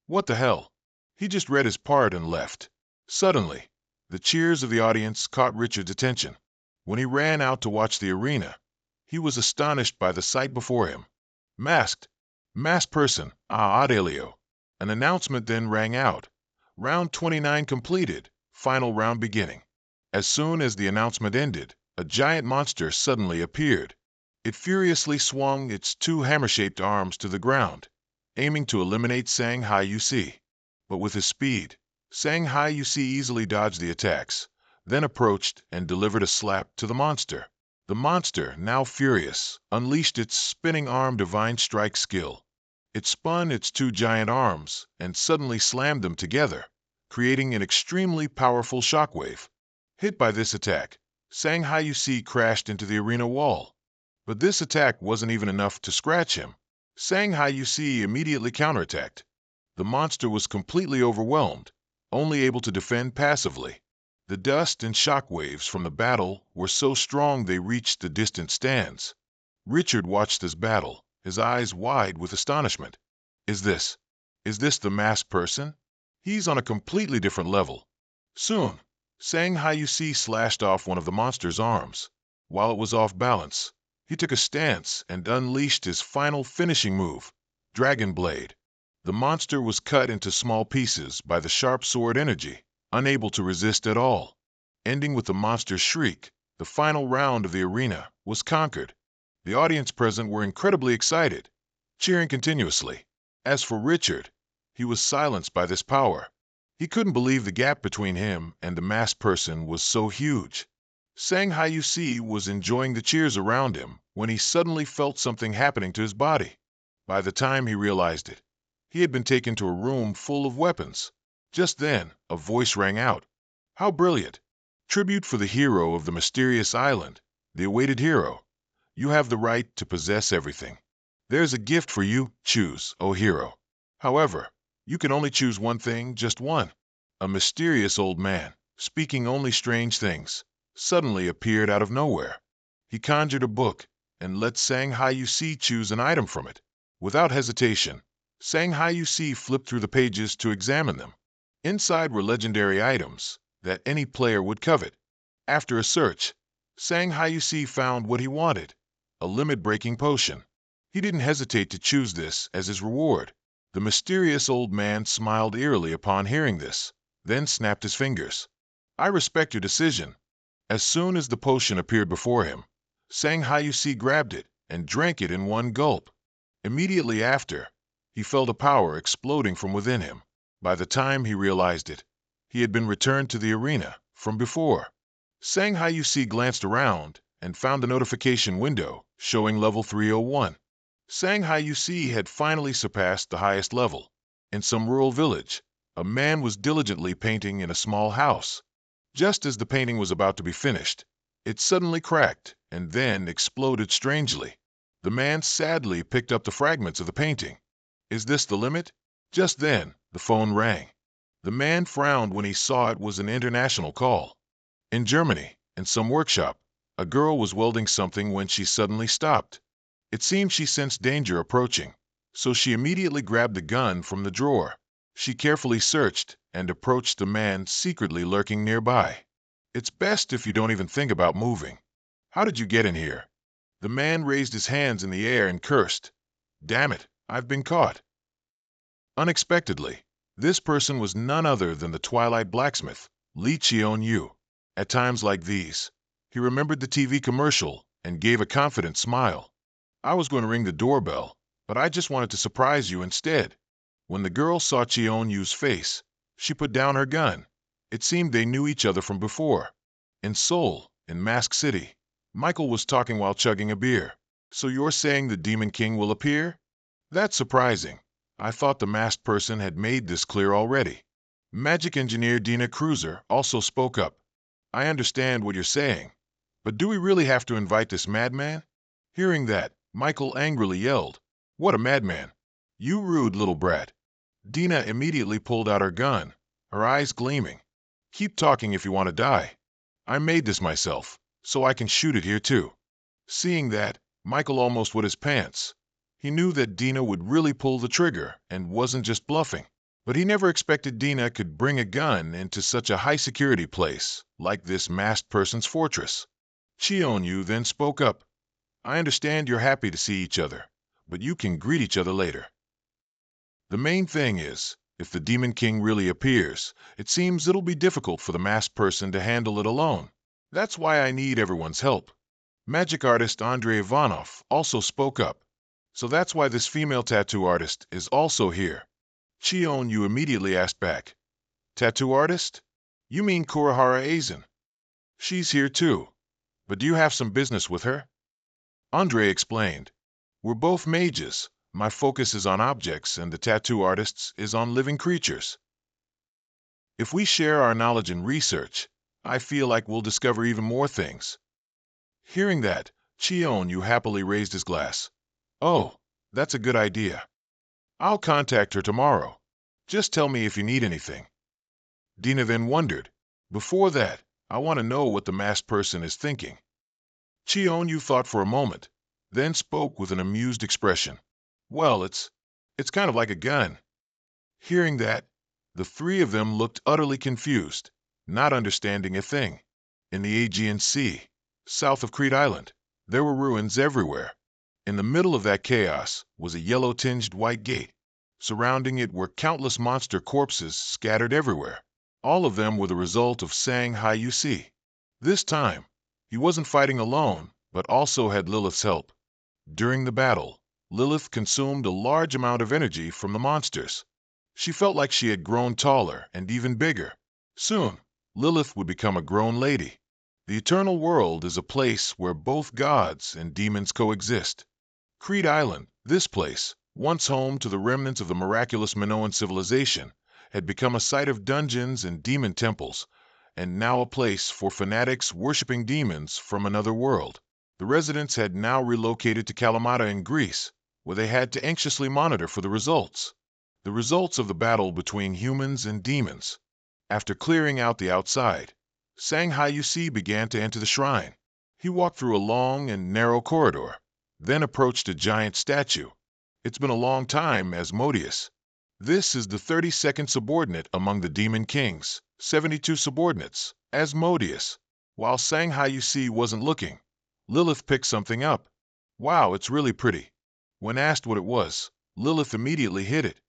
What the hell? He just read his part and left. Suddenly, the cheers of the audience caught Richard's attention. When he ran out to watch the arena, he was astonished by the sight before him. Masked person, Adelio. An announcement then rang out. Round 29 completed, final round beginning. As soon as the announcement ended, a giant monster suddenly appeared. It furiously swung its two hammer-shaped arms to the ground, aiming to eliminate Sang Hai Yusi. But with his speed, Sang Hai Yusi easily dodged the attacks, then approached and delivered a slap to the monster. The monster, now furious, unleashed its spinning arm divine strike skill. It spun its two giant arms and suddenly slammed them together, creating an extremely powerful shockwave. Hit by this attack, Sang Hai Yusi crashed into the arena wall. But this attack wasn't even enough to scratch him. Sang Hai Yusi immediately counterattacked. The monster was completely overwhelmed, only able to defend passively. The dust and shockwaves from the battle were so strong they reached the distant stands. Richard watched this battle, his eyes wide with astonishment. Is this the masked person? He's on a completely different level. Soon, Sang Hai Yusi slashed off one of the monster's arms. While it was off balance, he took a stance and unleashed his final finishing move, Dragon Blade. The monster was cut into small pieces by the sharp sword energy, unable to resist at all. Ending with the monster's shriek, the final round of the arena was conquered. The audience present were incredibly excited, cheering continuously. As for Richard, he was silenced by this power. He couldn't believe the gap between him and the masked person was so huge. Sang Hai Yusi was enjoying the cheers around him when he suddenly felt something happening to his body. By the time he realized it, he had been taken to a room full of weapons. Just then, a voice rang out. How brilliant! Tribute for the hero of the mysterious island, the awaited hero. You have the right to possess everything. There's a gift for you, choose, O hero. However, you can only choose one thing, just one. A mysterious old man, speaking only strange things, suddenly appeared out of nowhere. He conjured a book and let Sang Hai Yusi choose an item from it. Without hesitation, Sang Hai Yusi flipped through the pages to examine them. Inside were legendary items, that any player would covet. After a search, Sang Hayusi found what he wanted, a limit-breaking potion. He didn't hesitate to choose this as his reward. The mysterious old man smiled eerily upon hearing this, then snapped his fingers. I respect your decision. As soon as the potion appeared before him, Sang Hayusi grabbed it and drank it in one gulp. Immediately after, he felt a power exploding from within him. By the time he realized it, he had been returned to the arena from before. Sang Hayusi glanced around and found a notification window showing level 301. Sang Hayusi had finally surpassed the highest level. In some rural village, a man was diligently painting in a small house. Just as the painting was about to be finished, it suddenly cracked and then exploded strangely. The man sadly picked up the fragments of the painting. Is this the limit? Just then, the phone rang. The man frowned when he saw it was an international call. In Germany, in some workshop, a girl was welding something when she suddenly stopped. It seemed she sensed danger approaching, so she immediately grabbed the gun from the drawer. She carefully searched and approached the man secretly lurking nearby. It's best if you don't even think about moving. How did you get in here? The man raised his hands in the air and cursed. Damn it, I've been caught. Unexpectedly, this person was none other than the Twilight Blacksmith, Lee Cheon-yu. At times like these, he remembered the TV commercial and gave a confident smile. I was going to ring the doorbell, but I just wanted to surprise you instead. When the girl saw Cheon-yu's face, she put down her gun. It seemed they knew each other from before. In Seoul, in Mask City, Michael was talking while chugging a beer. So you're saying the Demon King will appear? That's surprising. I thought the masked person had made this clear already. Magic engineer Dina Cruiser also spoke up. I understand what you're saying, but do we really have to invite this madman? Hearing that, Michael angrily yelled, What a madman! You rude little brat. Dina immediately pulled out her gun, her eyes gleaming. Keep talking if you want to die. I made this myself, so I can shoot it here too. Seeing that, Michael almost wet his pants. He knew that Dina would really pull the trigger and wasn't just bluffing. But he never expected Dina could bring a gun into such a high-security place like this masked person's fortress. Cheon-yu then spoke up. I understand you're happy to see each other, but you can greet each other later. The main thing is, if the Demon King really appears, it seems it'll be difficult for the masked person to handle it alone. That's why I need everyone's help. Magic artist Andrei Ivanov also spoke up. So that's why this female tattoo artist is also here. Cheon-yu immediately asked back, Tattoo artist? You mean Kurihara Aizen? She's here too. But do you have some business with her? Andre explained, We're both mages. My focus is on objects and the tattoo artist's is on living creatures. If we share our knowledge and research, I feel like we'll discover even more things. Hearing that, Cheon-yu happily raised his glass. Oh, that's a good idea. I'll contact her tomorrow. Just tell me if you need anything. Dina then wondered, Before that, I want to know what the masked person is thinking. Cheon-yu thought for a moment, then spoke with an amused expression. Well, it's kind of like a gun. Hearing that, the three of them looked utterly confused, not understanding a thing. In the Aegean Sea, south of Crete Island, there were ruins everywhere. In the middle of that chaos was a yellow-tinged white gate. Surrounding it were countless monster corpses scattered everywhere. All of them were the result of Sang Hayusi. This time, he wasn't fighting alone, but also had Lilith's help. During the battle, Lilith consumed a large amount of energy from the monsters. She felt like she had grown taller and even bigger. Soon, Lilith would become a grown lady. The eternal world is a place where both gods and demons coexist. Crete Island, this place, once home to the remnants of the miraculous Minoan civilization, had become a site of dungeons and demon temples, and now a place for fanatics worshipping demons from another world. The residents had now relocated to Kalamata in Greece, where they had to anxiously monitor for the results. The results of the battle between humans and demons. After clearing out the outside, Sang Hayusi began to enter the shrine. He walked through a long and narrow corridor, then approached a giant statue. It's been a long time, Asmodeus. This is the 32nd subordinate among the demon kings, 72 subordinates, Asmodeus. While Sang Hayusi wasn't looking, Lilith picked something up. Wow, it's really pretty. When asked what it was, Lilith immediately hid it.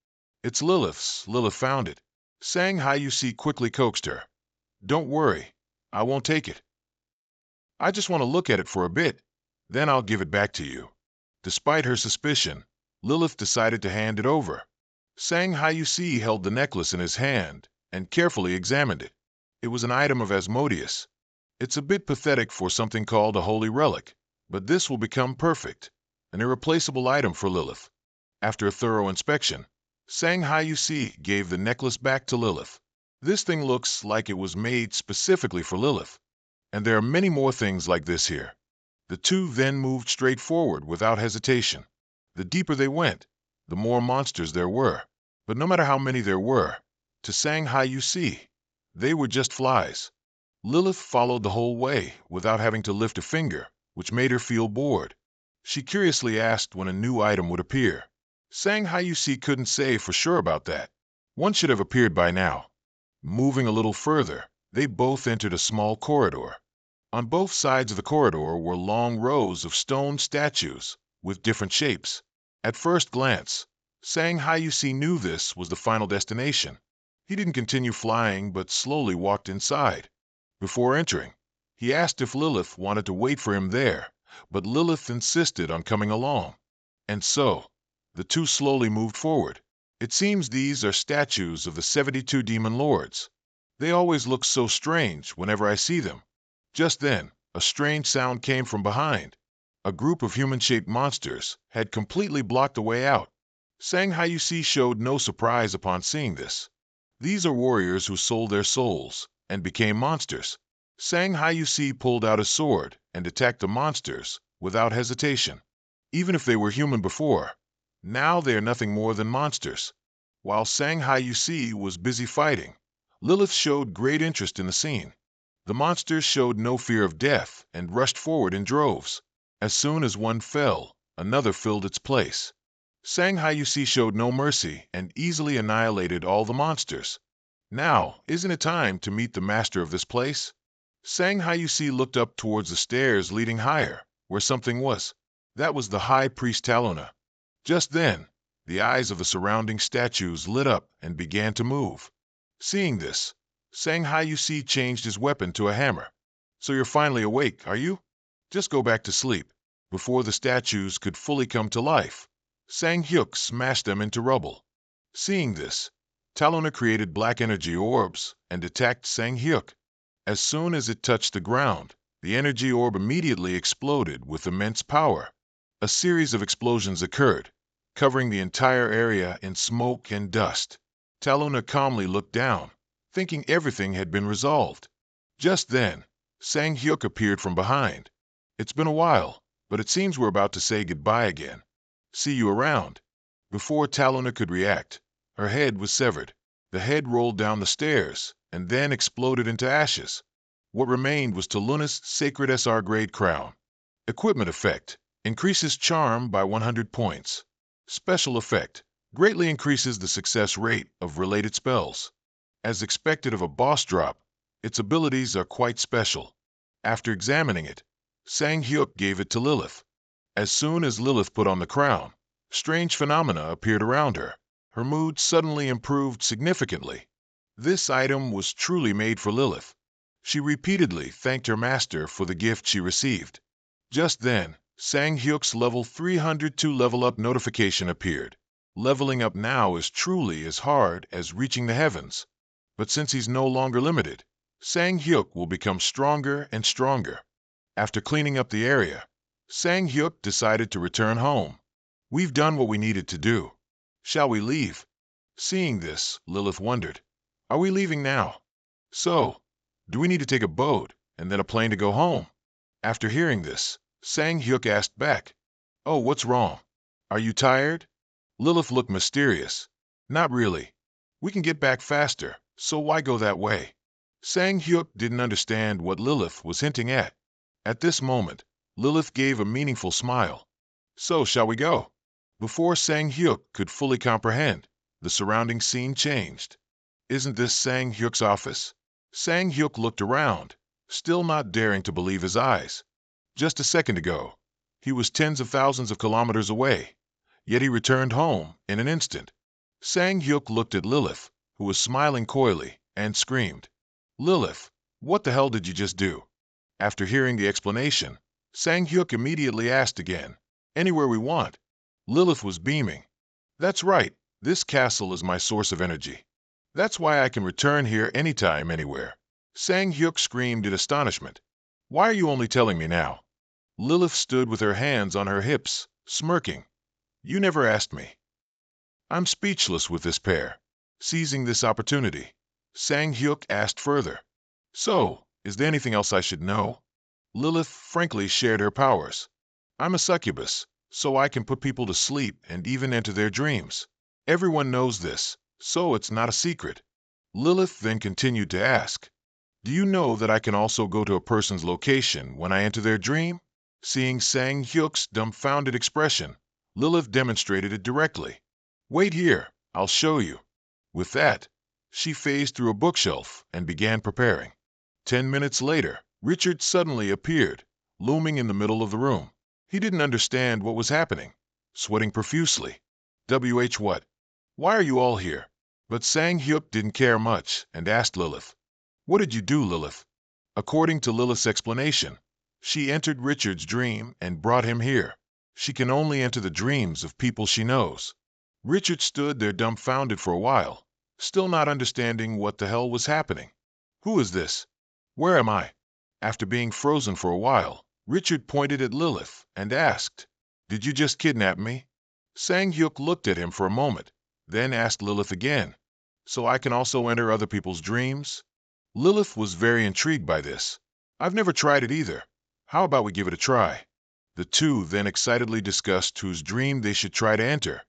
It's Lilith's. Lilith found it. Sang Hayusi quickly coaxed her. Don't worry, I won't take it. I just want to look at it for a bit, then I'll give it back to you. Despite her suspicion, Lilith decided to hand it over. Sang Hayusi held the necklace in his hand and carefully examined it. It was an item of Asmodeus. It's a bit pathetic for something called a holy relic, but this will become perfect, an irreplaceable item for Lilith. After a thorough inspection, Sang Hayusi gave the necklace back to Lilith. This thing looks like it was made specifically for Lilith, and there are many more things like this here. The two then moved straight forward without hesitation. The deeper they went, the more monsters there were. But no matter how many there were, to Sang Hayusi, they were just flies. Lilith followed the whole way without having to lift a finger, which made her feel bored. She curiously asked when a new item would appear. Sang Hayusi couldn't say for sure about that. One should have appeared by now. Moving a little further, they both entered a small corridor. On both sides of the corridor were long rows of stone statues with different shapes. At first glance, Sang Hayusi knew this was the final destination. He didn't continue flying but slowly walked inside. Before entering, he asked if Lilith wanted to wait for him there, but Lilith insisted on coming along. And so, the two slowly moved forward. It seems these are statues of the 72 demon lords. They always look so strange whenever I see them. Just then, a strange sound came from behind. A group of human-shaped monsters had completely blocked the way out. Sang Hayusi showed no surprise upon seeing this. These are warriors who sold their souls and became monsters. Sang Hayusi pulled out his sword and attacked the monsters without hesitation. Even if they were human before, now they are nothing more than monsters. While Sang Hayusi was busy fighting, Lilith showed great interest in the scene. The monsters showed no fear of death and rushed forward in droves. As soon as one fell, another filled its place. Sang Hayusi showed no mercy and easily annihilated all the monsters. Now, isn't it time to meet the master of this place? Sang Hayusi looked up towards the stairs leading higher, where something was. That was the high priest Talona. Just then, the eyes of the surrounding statues lit up and began to move. Seeing this, Sang Hayusi changed his weapon to a hammer. So you're finally awake, are you? Just go back to sleep. Before the statues could fully come to life, Sang Hyuk smashed them into rubble. Seeing this, Talona created black energy orbs and attacked Sang Hyuk. As soon as it touched the ground, the energy orb immediately exploded with immense power. A series of explosions occurred, covering the entire area in smoke and dust. Talona calmly looked down, thinking everything had been resolved. Just then, Sang Hyuk appeared from behind. It's been a while, but it seems we're about to say goodbye again. See you around. Before Talona could react, her head was severed. The head rolled down the stairs and then exploded into ashes. What remained was Taluna's sacred SR grade crown. Equipment effect: increases charm by 100 points. Special effect: greatly increases the success rate of related spells. As expected of a boss drop, its abilities are quite special. After examining it, Sang Hyuk gave it to Lilith. As soon as Lilith put on the crown, strange phenomena appeared around her. Her mood suddenly improved significantly. This item was truly made for Lilith. She repeatedly thanked her master for the gift she received. Just then, Sang Hyuk's level 302 level up notification appeared. Leveling up now is truly as hard as reaching the heavens. But since he's no longer limited, Sang Hyuk will become stronger and stronger. After cleaning up the area, Sang Hyuk decided to return home. We've done what we needed to do. Shall we leave? Seeing this, Lilith wondered, are we leaving now? So, do we need to take a boat and then a plane to go home? After hearing this, Sang Hyuk asked back, oh, what's wrong? Are you tired? Lilith looked mysterious. Not really. We can get back faster, so why go that way? Sang Hyuk didn't understand what Lilith was hinting at. At this moment, Lilith gave a meaningful smile. So shall we go? Before Sang Hyuk could fully comprehend, the surrounding scene changed. Isn't this Sang Hyuk's office? Sang Hyuk looked around, still not daring to believe his eyes. Just a second ago, he was tens of thousands of kilometers away, yet he returned home in an instant. Sang Hyuk looked at Lilith, who was smiling coyly, and screamed, "Lilith, what the hell did you just do?" After hearing the explanation, Sang Hyuk immediately asked again, "Anywhere we want." Lilith was beaming. "That's right, this castle is my source of energy. That's why I can return here anytime, anywhere." Sang Hyuk screamed in astonishment. "Why are you only telling me now?" Lilith stood with her hands on her hips, smirking. "You never asked me." I'm speechless with this pair. Seizing this opportunity, Sang Hyuk asked further, "So, is there anything else I should know?" Lilith frankly shared her powers. "I'm a succubus, so I can put people to sleep and even enter their dreams. Everyone knows this, so it's not a secret." Lilith then continued to ask, "Do you know that I can also go to a person's location when I enter their dream?" Seeing Sang Hyuk's dumbfounded expression, Lilith demonstrated it directly. "Wait here, I'll show you." With that, she phased through a bookshelf and began preparing. 10 minutes later, Richard suddenly appeared, looming in the middle of the room. He didn't understand what was happening, sweating profusely. "WH what? Why are you all here?" But Sang Hyuk didn't care much and asked Lilith, "What did you do, Lilith?" According to Lilith's explanation, she entered Richard's dream and brought him here. She can only enter the dreams of people she knows. Richard stood there dumbfounded for a while, still not understanding what the hell was happening. "Who is this? Where am I?" After being frozen for a while, Richard pointed at Lilith and asked, "Did you just kidnap me?" Sang Hyuk looked at him for a moment, then asked Lilith again, "So I can also enter other people's dreams?" Lilith was very intrigued by this. "I've never tried it either. How about we give it a try?" The two then excitedly discussed whose dream they should try to enter,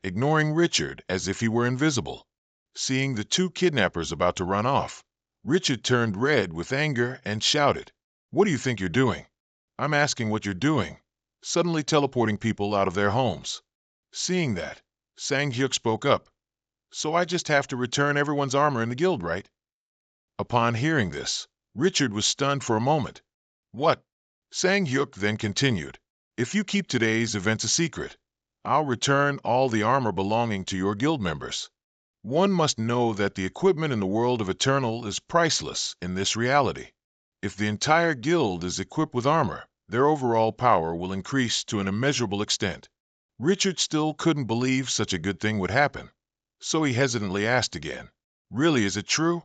ignoring Richard as if he were invisible. Seeing the two kidnappers about to run off, Richard turned red with anger and shouted, "What do you think you're doing?" "I'm asking what you're doing," suddenly teleporting people out of their homes. Seeing that, Sang Hyuk spoke up, "So I just have to return everyone's armor in the guild, right?" Upon hearing this, Richard was stunned for a moment. "What?" Sang Hyuk then continued, "If you keep today's events a secret, I'll return all the armor belonging to your guild members. One must know that the equipment in the world of Eternal is priceless in this reality. If the entire guild is equipped with armor, their overall power will increase to an immeasurable extent." Richard still couldn't believe such a good thing would happen, so he hesitantly asked again, "Really, is it true?"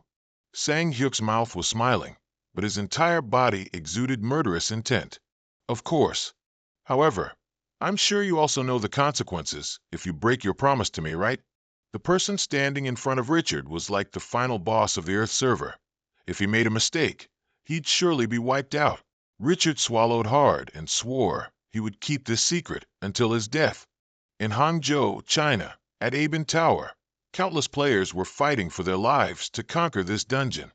Sang Hyuk's mouth was smiling, but his entire body exuded murderous intent. "Of course. However, I'm sure you also know the consequences if you break your promise to me, right?" The person standing in front of Richard was like the final boss of the Earth server. If he made a mistake, he'd surely be wiped out. Richard swallowed hard and swore he would keep this secret until his death. In Hangzhou, China, at Aben Tower, countless players were fighting for their lives to conquer this dungeon.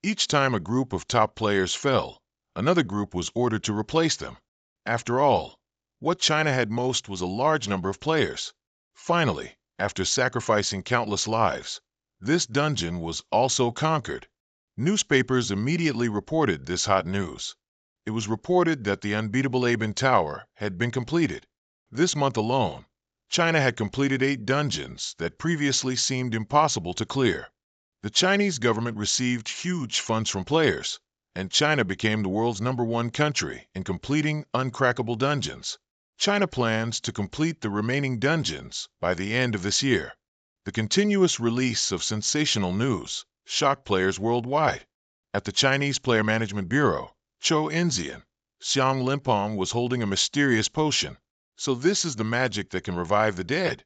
Each time a group of top players fell, another group was ordered to replace them. After all, what China had most was a large number of players. Finally, after sacrificing countless lives, this dungeon was also conquered. Newspapers immediately reported this hot news. It was reported that the unbeatable Aben Tower had been completed. This month alone, China had completed 8 dungeons that previously seemed impossible to clear. The Chinese government received huge funds from players, and China became the world's #1 country in completing uncrackable dungeons. China plans to complete the remaining dungeons by the end of this year. The continuous release of sensational news shocked players worldwide. At the Chinese Player Management Bureau, Cho Enzian, Xiang Limpong was holding a mysterious potion. "So this is the magic that can revive the dead?"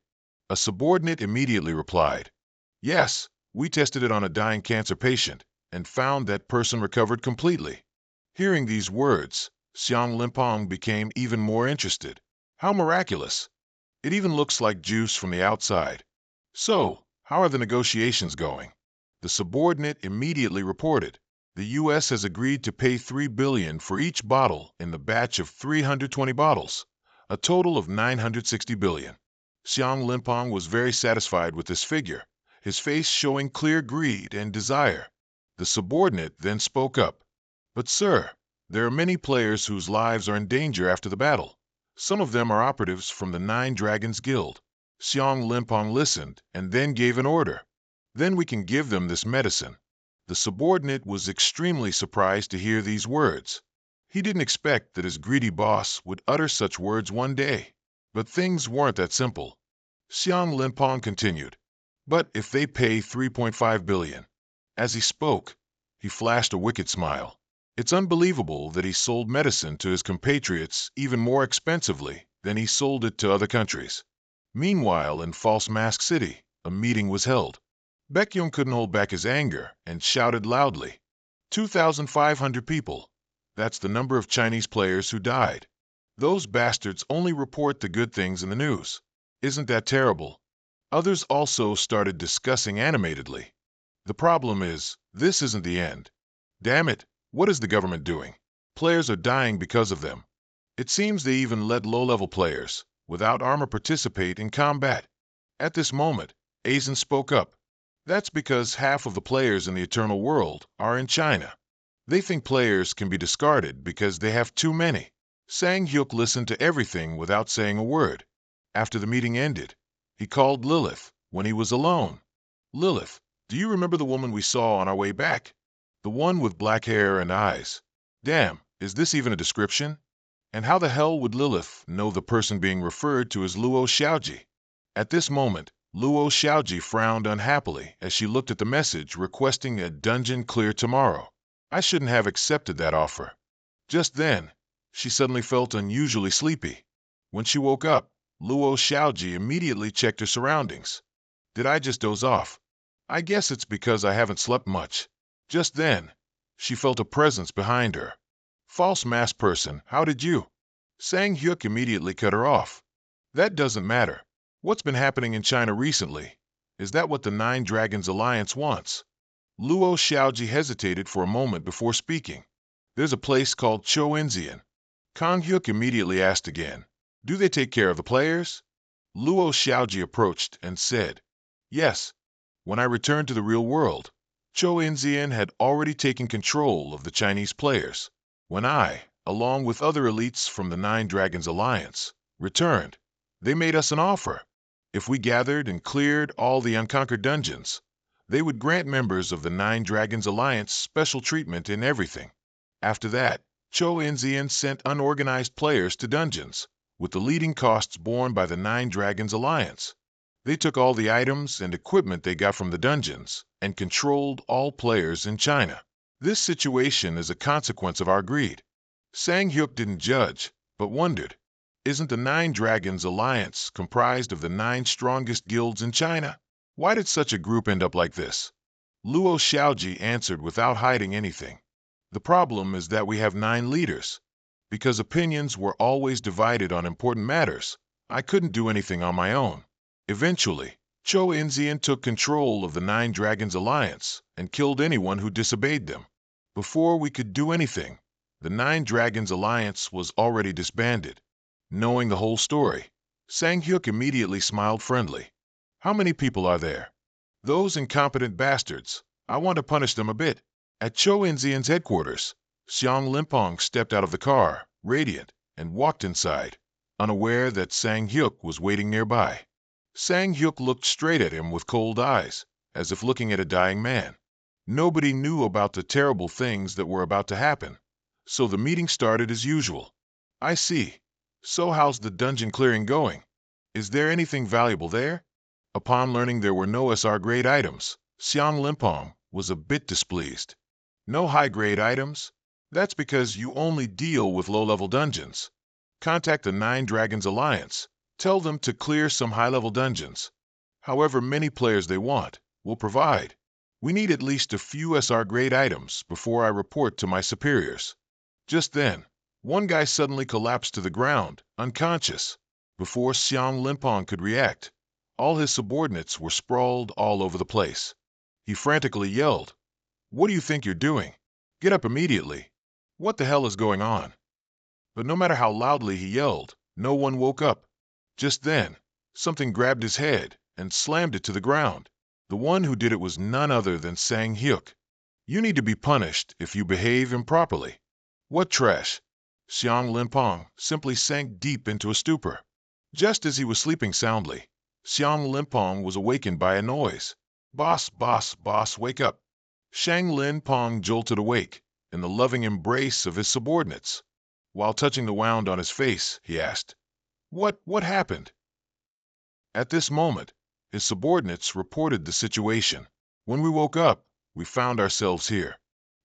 A subordinate immediately replied, "Yes, we tested it on a dying cancer patient and found that person recovered completely." Hearing these words, Xiang Limpong became even more interested. "How miraculous! It even looks like juice from the outside. So, how are the negotiations going?" The subordinate immediately reported, "The U.S. has agreed to pay $3 billion for each bottle in the batch of 320 bottles, a total of $960 billion. Xiang Limpong was very satisfied with this figure, his face showing clear greed and desire. The subordinate then spoke up. But sir, there are many players whose lives are in danger after the battle. Some of them are operatives from the Nine Dragons Guild. Xiang Limpong listened and then gave an order. Then we can give them this medicine. The subordinate was extremely surprised to hear these words. He didn't expect that his greedy boss would utter such words one day. But things weren't that simple. Xiang Limpong continued. But if they pay 3.5 billion. As he spoke, he flashed a wicked smile. It's unbelievable that he sold medicine to his compatriots even more expensively than he sold it to other countries. Meanwhile, in False Mask City, a meeting was held. Baekhyun couldn't hold back his anger and shouted loudly. 2,500 people. That's the number of Chinese players who died. Those bastards only report the good things in the news. Isn't that terrible? Others also started discussing animatedly. The problem is, this isn't the end. Damn it, what is the government doing? Players are dying because of them. It seems they even let low-level players, without armor, participate in combat. At this moment, Aizen spoke up. That's because half of the players in the Eternal World are in China. They think players can be discarded because they have too many. Sang Hyuk listened to everything without saying a word. After the meeting ended, he called Lilith when he was alone. Lilith, do you remember the woman we saw on our way back? The one with black hair and eyes. Damn, is this even a description? And how the hell would Lilith know the person being referred to as Luo Xiaoji? At this moment, Luo Xiaoji frowned unhappily as she looked at the message requesting a dungeon clear tomorrow. I shouldn't have accepted that offer. Just then, she suddenly felt unusually sleepy. When she woke up, Luo Xiaoji immediately checked her surroundings. Did I just doze off? I guess it's because I haven't slept much. Just then, she felt a presence behind her. False mask person, how did you? Sang Hyuk immediately cut her off. That doesn't matter. What's been happening in China recently? Is that what the Nine Dragons Alliance wants? Luo Xiaoji hesitated for a moment before speaking. There's a place called Choenzian. Kang Hyuk immediately asked again. Do they take care of the players? Luo Xiaoji approached and said, Yes. When I returned to the real world, Choenzian had already taken control of the Chinese players. When I, along with other elites from the Nine Dragons Alliance, returned, they made us an offer. If we gathered and cleared all the unconquered dungeons, they would grant members of the Nine Dragons Alliance special treatment in everything. After that, Choenzian sent unorganized players to dungeons, with the leading costs borne by the Nine Dragons Alliance. They took all the items and equipment they got from the dungeons and controlled all players in China. This situation is a consequence of our greed. Sang Hyuk didn't judge, but wondered, isn't the Nine Dragons Alliance comprised of the 9 strongest guilds in China? Why did such a group end up like this? Luo Xiaoji answered without hiding anything. The problem is that we have 9 leaders. Because opinions were always divided on important matters, I couldn't do anything on my own. Eventually, Choenzian took control of the Nine Dragons Alliance and killed anyone who disobeyed them. Before we could do anything, the Nine Dragons Alliance was already disbanded. Knowing the whole story, Sang Hyuk immediately smiled friendly. How many people are there? Those incompetent bastards. I want to punish them a bit. At Choenzian's headquarters, Xiang Limpong stepped out of the car, radiant, and walked inside, unaware that Sang Hyuk was waiting nearby. Sang Hyuk looked straight at him with cold eyes, as if looking at a dying man. Nobody knew about the terrible things that were about to happen, so the meeting started as usual. I see. So how's the dungeon clearing going? Is there anything valuable there? Upon learning there were no SR-grade items, Xiang Limpong was a bit displeased. No high-grade items? That's because you only deal with low-level dungeons. Contact the Nine Dragons Alliance. Tell them to clear some high-level dungeons. However many players they want, we'll provide. We need at least a few SR-grade items before I report to my superiors. Just then, one guy suddenly collapsed to the ground, unconscious. Before Xiang Limpong could react, all his subordinates were sprawled all over the place. He frantically yelled, What do you think you're doing? Get up immediately. What the hell is going on? But no matter how loudly he yelled, no one woke up. Just then, something grabbed his head and slammed it to the ground. The one who did it was none other than Sang Hyuk. You need to be punished if you behave improperly. What trash? Xiang Linpong simply sank deep into a stupor. Just as he was sleeping soundly, Xiang Linpong was awakened by a noise. Boss, boss, boss, wake up. Shang Linpong jolted awake, in the loving embrace of his subordinates. While touching the wound on his face, he asked, What happened? At this moment, his subordinates reported the situation. When we woke up, we found ourselves here.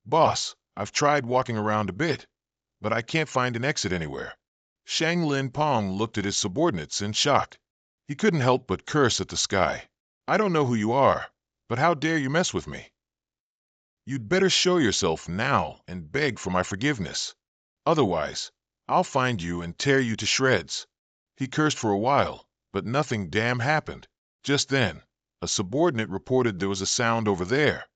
Boss, I've tried walking around a bit, but I can't find an exit anywhere. Shang Linpong looked at his subordinates in shock. He couldn't help but curse at the sky. I don't know who you are, but how dare you mess with me? You'd better show yourself now and beg for my forgiveness. Otherwise, I'll find you and tear you to shreds. He cursed for a while, but nothing damn happened. Just then, a subordinate reported there was a sound over there.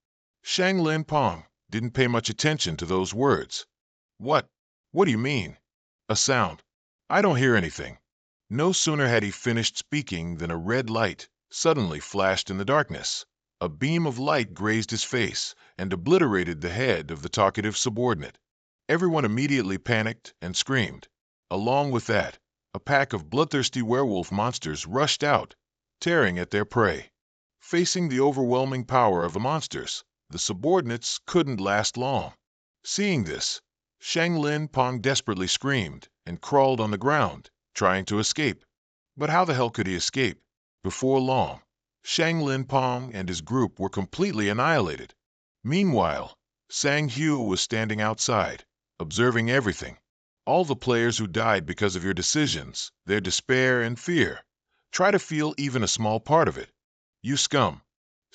Shang Linpong didn't pay much attention to those words. What? What do you mean? A sound. I don't hear anything. No sooner had he finished speaking than a red light suddenly flashed in the darkness. A beam of light grazed his face and obliterated the head of the talkative subordinate. Everyone immediately panicked and screamed. Along with that, a pack of bloodthirsty werewolf monsters rushed out, tearing at their prey. Facing the overwhelming power of the monsters, the subordinates couldn't last long. Seeing this, Shang Linpong desperately screamed and crawled on the ground, trying to escape. But how the hell could he escape? Before long, Shang Linpong and his group were completely annihilated. Meanwhile, Sang Hu was standing outside, observing everything. All the players who died because of your decisions, their despair and fear. Try to feel even a small part of it. You scum.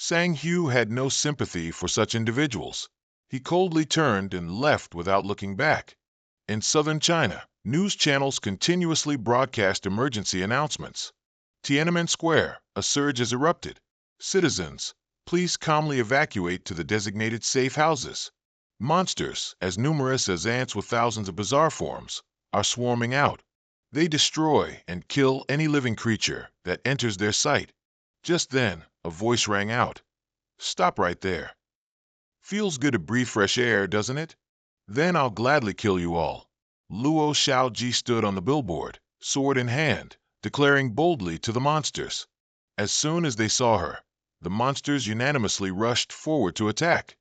Sang Hu had no sympathy for such individuals. He coldly turned and left without looking back. In southern China, news channels continuously broadcast emergency announcements. Tiananmen Square, a surge has erupted. Citizens, please calmly evacuate to the designated safe houses. Monsters, as numerous as ants with thousands of bizarre forms, are swarming out. They destroy and kill any living creature that enters their sight. Just then, a voice rang out. Stop right there. Feels good to breathe fresh air, doesn't it? Then I'll gladly kill you all. Luo Xiaoji stood on the billboard, sword in hand, declaring boldly to the monsters. As soon as they saw her, the monsters unanimously rushed forward to attack.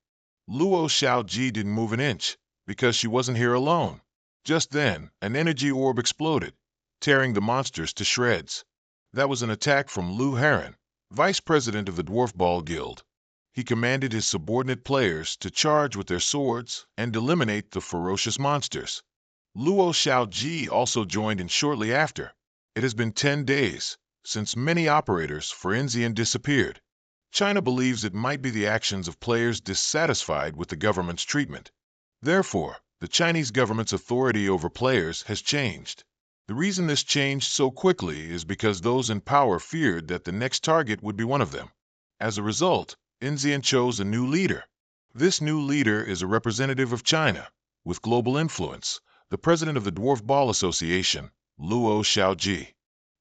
Luo Xiaoji didn't move an inch, because she wasn't here alone. Just then, an energy orb exploded, tearing the monsters to shreds. That was an attack from Lu Heron, vice president of the Dwarf Ball Guild. He commanded his subordinate players to charge with their swords and eliminate the ferocious monsters. Luo Xiaoji also joined in shortly after. It has been 10 days since many operators for Enzian disappeared. China believes it might be the actions of players dissatisfied with the government's treatment. Therefore, the Chinese government's authority over players has changed. The reason this changed so quickly is because those in power feared that the next target would be one of them. As a result, Enzian chose a new leader. This new leader is a representative of China, with global influence, the president of the Dwarf Ball Association, Luo Xiaoji.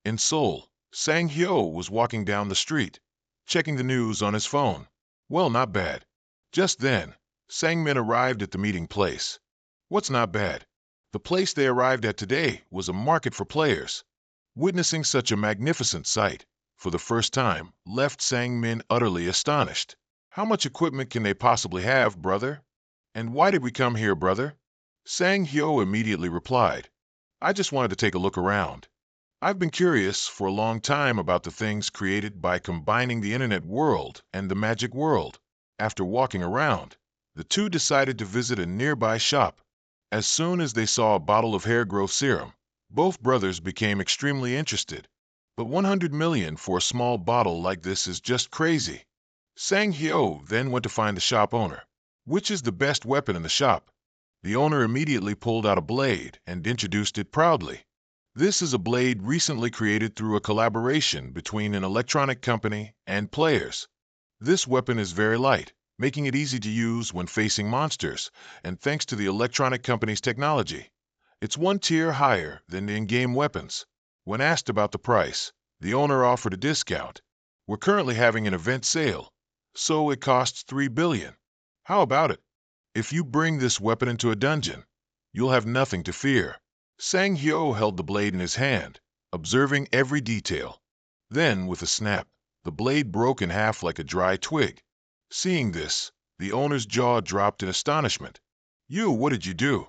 In Seoul, Sang Hyo was walking down the street, checking the news on his phone. Well, not bad. Just then, Sangmin arrived at the meeting place. What's not bad? The place they arrived at today was a market for players. Witnessing such a magnificent sight, for the first time, left Sangmin utterly astonished. How much equipment can they possibly have, brother? And why did we come here, brother? Sang Hyo immediately replied, I just wanted to take a look around. I've been curious for a long time about the things created by combining the internet world and the magic world. After walking around, the two decided to visit a nearby shop. As soon as they saw a bottle of hair growth serum, both brothers became extremely interested. But 100 million for a small bottle like this is just crazy. Sang Hyo then went to find the shop owner. Which is the best weapon in the shop? The owner immediately pulled out a blade and introduced it proudly. This is a blade recently created through a collaboration between an electronic company and players. This weapon is very light, making it easy to use when facing monsters, and thanks to the electronic company's technology, it's one tier higher than the in-game weapons. When asked about the price, the owner offered a discount. We're currently having an event sale, so it costs 3 billion. How about it? If you bring this weapon into a dungeon, you'll have nothing to fear. Sang Hyo held the blade in his hand, observing every detail. Then, with a snap, the blade broke in half like a dry twig. Seeing this, the owner's jaw dropped in astonishment. What did you do?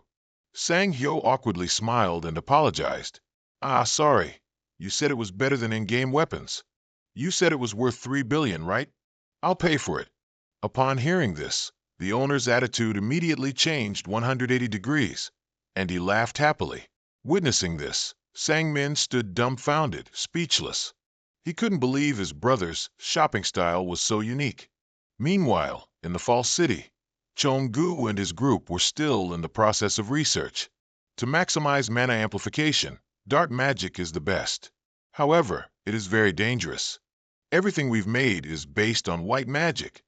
Sang Hyo awkwardly smiled and apologized. Sorry. You said it was better than in-game weapons. You said it was worth 3 billion, right? I'll pay for it. Upon hearing this, the owner's attitude immediately changed 180 degrees, and he laughed happily. Witnessing this, Sang-min stood dumbfounded, speechless. He couldn't believe his brother's shopping style was so unique. Meanwhile, in the false city, Chong-gu and his group were still in the process of research. To maximize mana amplification, dark magic is the best. However, it is very dangerous. Everything we've made is based on white magic.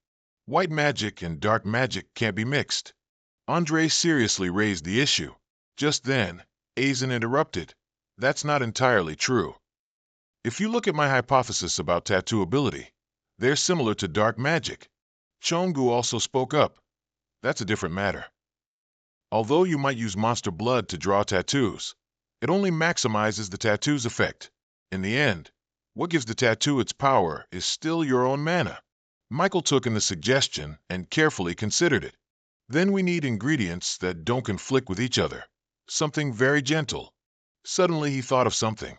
White magic and dark magic can't be mixed. Andre seriously raised the issue. Just then, Aizen interrupted. That's not entirely true. If you look at my hypothesis about tattoo ability, they're similar to dark magic. Chong-gu also spoke up. That's a different matter. Although you might use monster blood to draw tattoos, it only maximizes the tattoo's effect. In the end, what gives the tattoo its power is still your own mana. Michael took in the suggestion and carefully considered it. Then we need ingredients that don't conflict with each other. Something very gentle. Suddenly he thought of something.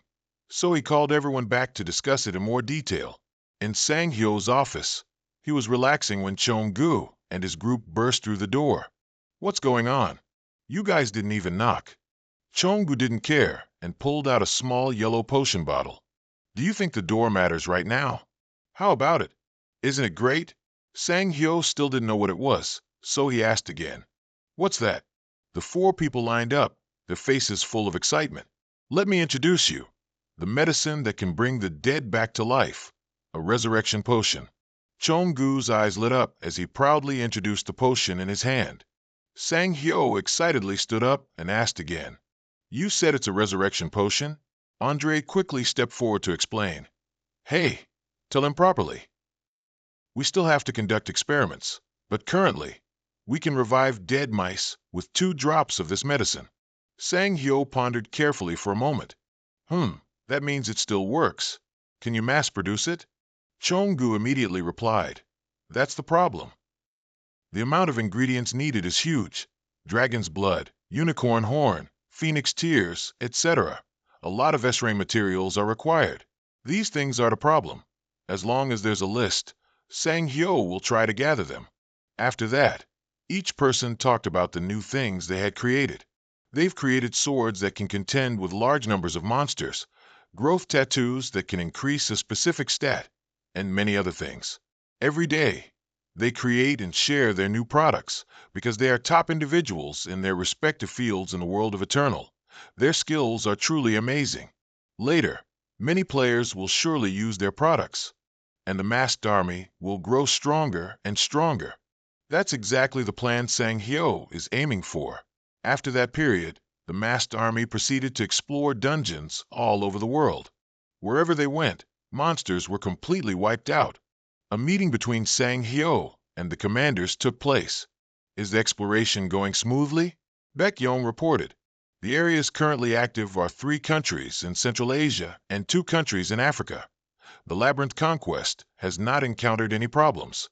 So he called everyone back to discuss it in more detail. In Sang Hyo's office, he was relaxing when Chong-gu and his group burst through the door. What's going on? You guys didn't even knock. Chong-gu didn't care and pulled out a small yellow potion bottle. Do you think the door matters right now? How about it? Isn't it great? Sang Hyo still didn't know what it was, so he asked again. What's that? The 4 people lined up, their faces full of excitement. Let me introduce you. The medicine that can bring the dead back to life. A resurrection potion. Chong-gu's eyes lit up as he proudly introduced the potion in his hand. Sang Hyo excitedly stood up and asked again. You said it's a resurrection potion? Andre quickly stepped forward to explain. Hey, tell him properly. We still have to conduct experiments, but currently, we can revive dead mice with 2 drops of this medicine. Sang Hyo pondered carefully for a moment. That means it still works. Can you mass produce it? Chong-gu immediately replied. That's the problem. The amount of ingredients needed is huge. Dragon's blood, unicorn horn, phoenix tears, etc. A lot of S-ray materials are required. These things are the problem. As long as there's a list, Sang Hyo will try to gather them. After that, each person talked about the new things they had created. They've created swords that can contend with large numbers of monsters, growth tattoos that can increase a specific stat, and many other things. Every day, they create and share their new products because they are top individuals in their respective fields in the world of Eternal. Their skills are truly amazing. Later, many players will surely use their products, and the masked army will grow stronger and stronger. That's exactly the plan Sang Hyo is aiming for. After that period, the masked army proceeded to explore dungeons all over the world. Wherever they went, monsters were completely wiped out. A meeting between Sang Hyo and the commanders took place. Is the exploration going smoothly? Baek-yong reported. The areas currently active are 3 countries in Central Asia and 2 countries in Africa. The Labyrinth Conquest has not encountered any problems.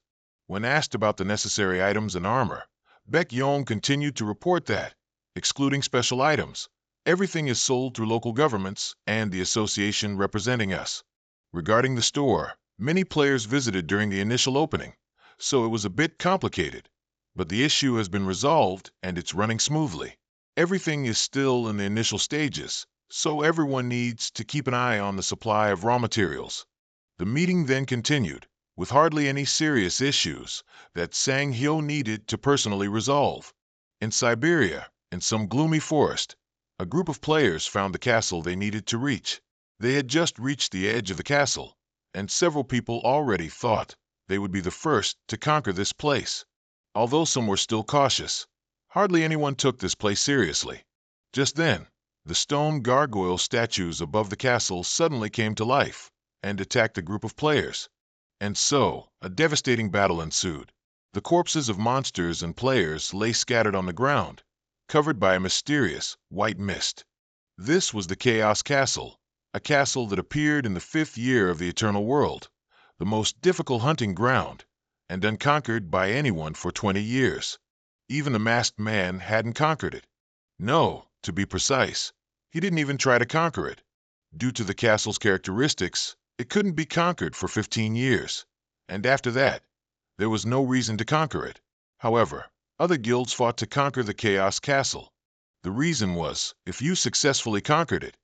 When asked about the necessary items and armor, Baek-yong continued to report that, excluding special items, everything is sold through local governments and the association representing us. Regarding the store, many players visited during the initial opening, so it was a bit complicated. But the issue has been resolved and it's running smoothly. Everything is still in the initial stages, so everyone needs to keep an eye on the supply of raw materials. The meeting then continued, with hardly any serious issues that Sang Hyo needed to personally resolve. In Siberia, in some gloomy forest, a group of players found the castle they needed to reach. They had just reached the edge of the castle, and several people already thought they would be the first to conquer this place. Although some were still cautious, hardly anyone took this place seriously. Just then, the stone gargoyle statues above the castle suddenly came to life and attacked the group of players. And so, a devastating battle ensued. The corpses of monsters and players lay scattered on the ground, covered by a mysterious white mist. This was the Chaos Castle, a castle that appeared in the 5th year of the Eternal World, the most difficult hunting ground, and unconquered by anyone for 20 years. Even the masked man hadn't conquered it. No, to be precise, he didn't even try to conquer it. Due to the castle's characteristics, it couldn't be conquered for 15 years, and after that, there was no reason to conquer it. However, other guilds fought to conquer the Chaos Castle. The reason was, if you successfully conquered it,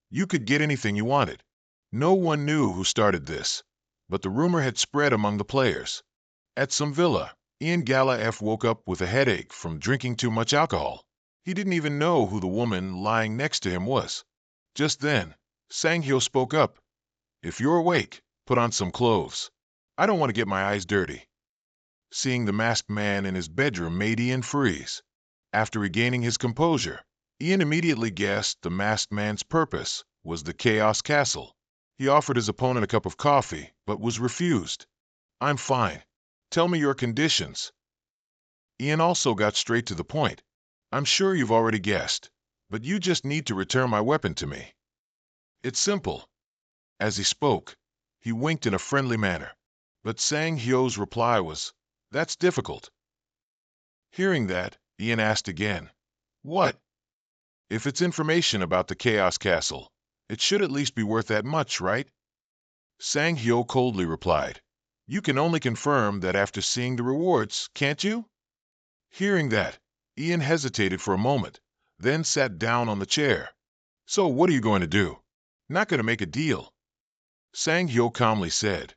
you could get anything you wanted. No one knew who started this, but the rumor had spread among the players. At some villa, Ian Gala woke up with a headache from drinking too much alcohol. He didn't even know who the woman lying next to him was. Just then, Sanghyo spoke up. "If you're awake, put on some clothes. I don't want to get my eyes dirty." Seeing the masked man in his bedroom made Ian freeze. After regaining his composure, Ian immediately guessed the masked man's purpose was the Chaos Castle. He offered his opponent a cup of coffee, but was refused. "I'm fine. Tell me your conditions." Ian also got straight to the point. "I'm sure you've already guessed, but you just need to return my weapon to me. It's simple." As he spoke, he winked in a friendly manner, but Sang Hyo's reply was, "That's difficult." Hearing that, Ian asked again, "What?" "If it's information about the Chaos Castle, it should at least be worth that much, right?" Sang Hyo coldly replied, "You can only confirm that after seeing the rewards, can't you?" Hearing that, Ian hesitated for a moment, then sat down on the chair. "So what are you going to do?" "Not going to make a deal." Sang Hyo calmly said,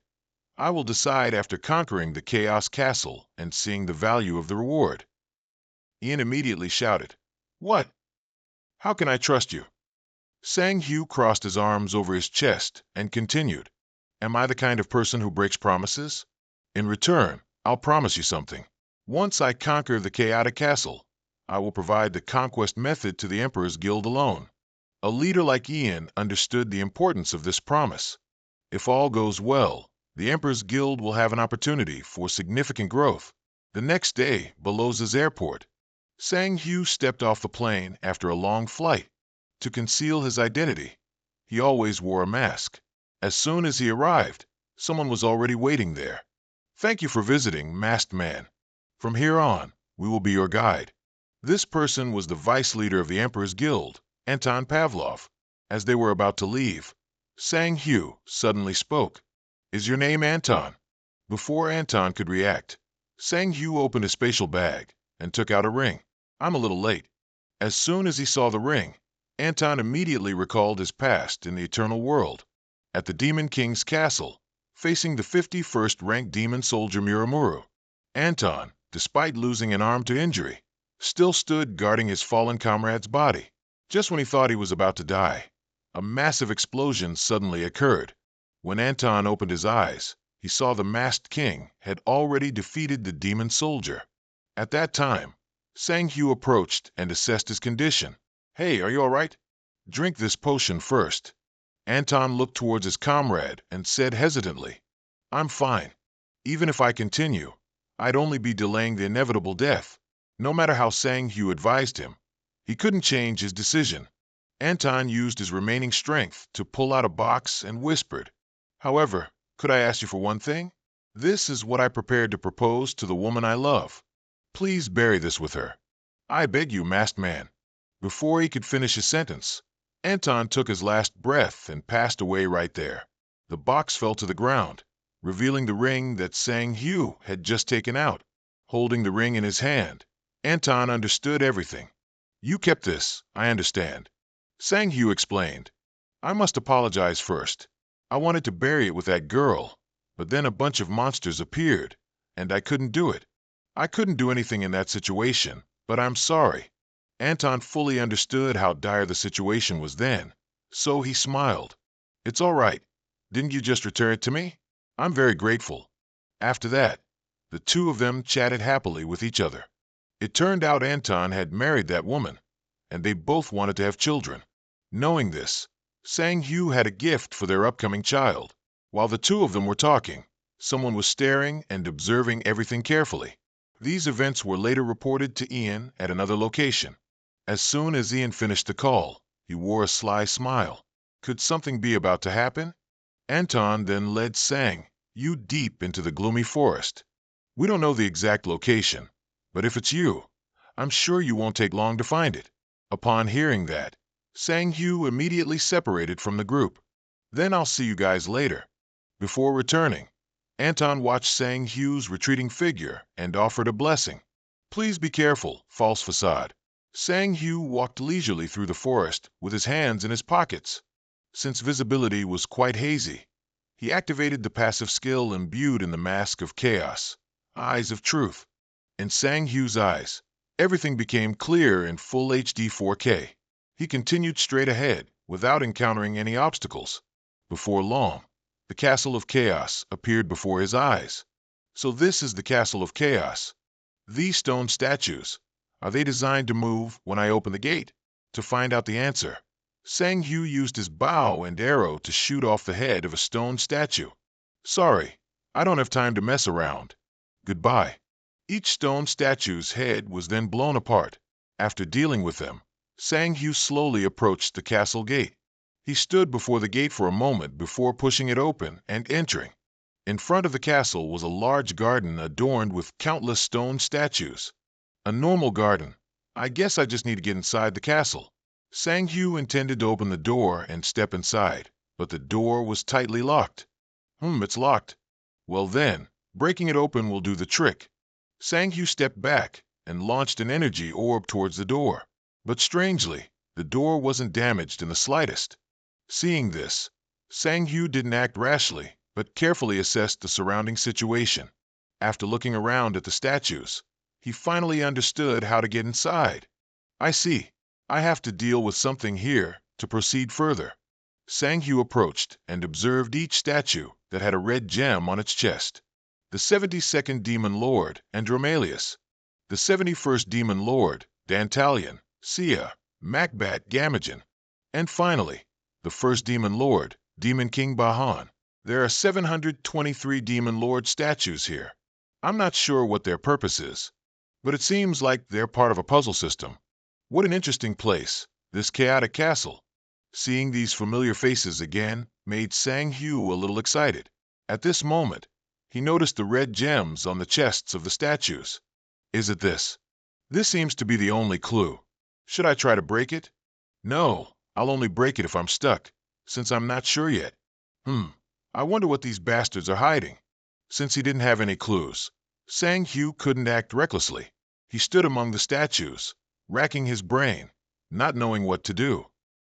"I will decide after conquering the Chaos Castle and seeing the value of the reward." Ian immediately shouted, "What? How can I trust you?" Sang Hyo crossed his arms over his chest and continued, "Am I the kind of person who breaks promises? In return, I'll promise you something. Once I conquer the chaotic castle, I will provide the conquest method to the Emperor's Guild alone." A leader like Ian understood the importance of this promise. If all goes well, the Emperor's Guild will have an opportunity for significant growth. The next day, below Z's airport, Sang Hyo stepped off the plane after a long flight. To conceal his identity, he always wore a mask. As soon as he arrived, someone was already waiting there. "Thank you for visiting, Masked Man. From here on, we will be your guide." This person was the vice leader of the Emperor's Guild, Anton Pavlov. As they were about to leave, Sang Hyo suddenly spoke. "Is your name Anton?" Before Anton could react, Sang Hyo opened a spatial bag and took out a ring. "I'm a little late." As soon as he saw the ring, Anton immediately recalled his past in the Eternal World. At the Demon King's castle, facing the 51st ranked demon soldier Muramuru, Anton, despite losing an arm to injury, still stood guarding his fallen comrade's body. Just when he thought he was about to die, a massive explosion suddenly occurred. When Anton opened his eyes, he saw the masked king had already defeated the demon soldier. At that time, Sang Hyo approached and assessed his condition. "Hey, are you all right? Drink this potion first." Anton looked towards his comrade and said hesitantly, "I'm fine. Even if I continue, I'd only be delaying the inevitable death." No matter how Sang Hyo advised him, he couldn't change his decision. Anton used his remaining strength to pull out a box and whispered, "However, could I ask you for one thing? This is what I prepared to propose to the woman I love. Please bury this with her. I beg you, masked man." Before he could finish his sentence, Anton took his last breath and passed away right there. The box fell to the ground, revealing the ring that Sang Hyo had just taken out. Holding the ring in his hand, Anton understood everything. "You kept this, I understand." Sang Hyo explained, "I must apologize first. I wanted to bury it with that girl, but then a bunch of monsters appeared, and I couldn't do it. I couldn't do anything in that situation, but I'm sorry." Anton fully understood how dire the situation was then, so he smiled. "It's all right. Didn't you just return it to me? I'm very grateful." After that, the two of them chatted happily with each other. It turned out Anton had married that woman, and they both wanted to have children. Knowing this, Sang Hyo had a gift for their upcoming child. While the two of them were talking, someone was staring and observing everything carefully. These events were later reported to Ian at another location. As soon as Ian finished the call, he wore a sly smile. Could something be about to happen? Anton then led Sang Yu deep into the gloomy forest. We don't know the exact location, but if it's you, I'm sure you won't take long to find it. Upon hearing that, Sang Yu immediately separated from the group. Then I'll see you guys later. Before returning, Anton watched Sang Yu's retreating figure and offered a blessing. Please be careful, false facade. Sang Yu walked leisurely through the forest with his hands in his pockets. Since visibility was quite hazy, he activated the passive skill imbued in the Mask of Chaos, Eyes of Truth. In Sang Yu's eyes, everything became clear in full HD 4K. He continued straight ahead without encountering any obstacles. Before long, the Castle of Chaos appeared before his eyes. So this is the Castle of Chaos. These stone statues, are they designed to move when I open the gate? To find out the answer, Sang Yu used his bow and arrow to shoot off the head of a stone statue. Sorry, I don't have time to mess around. Goodbye. Each stone statue's head was then blown apart. After dealing with them, Sang Yu slowly approached the castle gate. He stood before the gate for a moment before pushing it open and entering. In front of the castle was a large garden adorned with countless stone statues. A normal garden. I guess I just need to get inside the castle. Sang Yu intended to open the door and step inside, but the door was tightly locked. It's locked. Well then, breaking it open will do the trick. Sang Yu stepped back and launched an energy orb towards the door. But strangely, the door wasn't damaged in the slightest. Seeing this, Sang Yu didn't act rashly, but carefully assessed the surrounding situation. After looking around at the statues, he finally understood how to get inside. I see. I have to deal with something here to proceed further. Sang Yu approached and observed each statue that had a red gem on its chest. The 72nd Demon Lord, Andromalius. The 71st Demon Lord, Dantalion, Sia, Macbat Gamagen. And finally, the 1st Demon Lord, Demon King Bahan. There are 723 Demon Lord statues here. I'm not sure what their purpose is, but it seems like they're part of a puzzle system. What an interesting place, this chaotic castle. Seeing these familiar faces again made Sang Yu a little excited. At this moment, he noticed the red gems on the chests of the statues. Is it this? This seems to be the only clue. Should I try to break it? No, I'll only break it if I'm stuck, since I'm not sure yet. I wonder what these bastards are hiding. Since he didn't have any clues, Sang Yu couldn't act recklessly. He stood among the statues, racking his brain, not knowing what to do.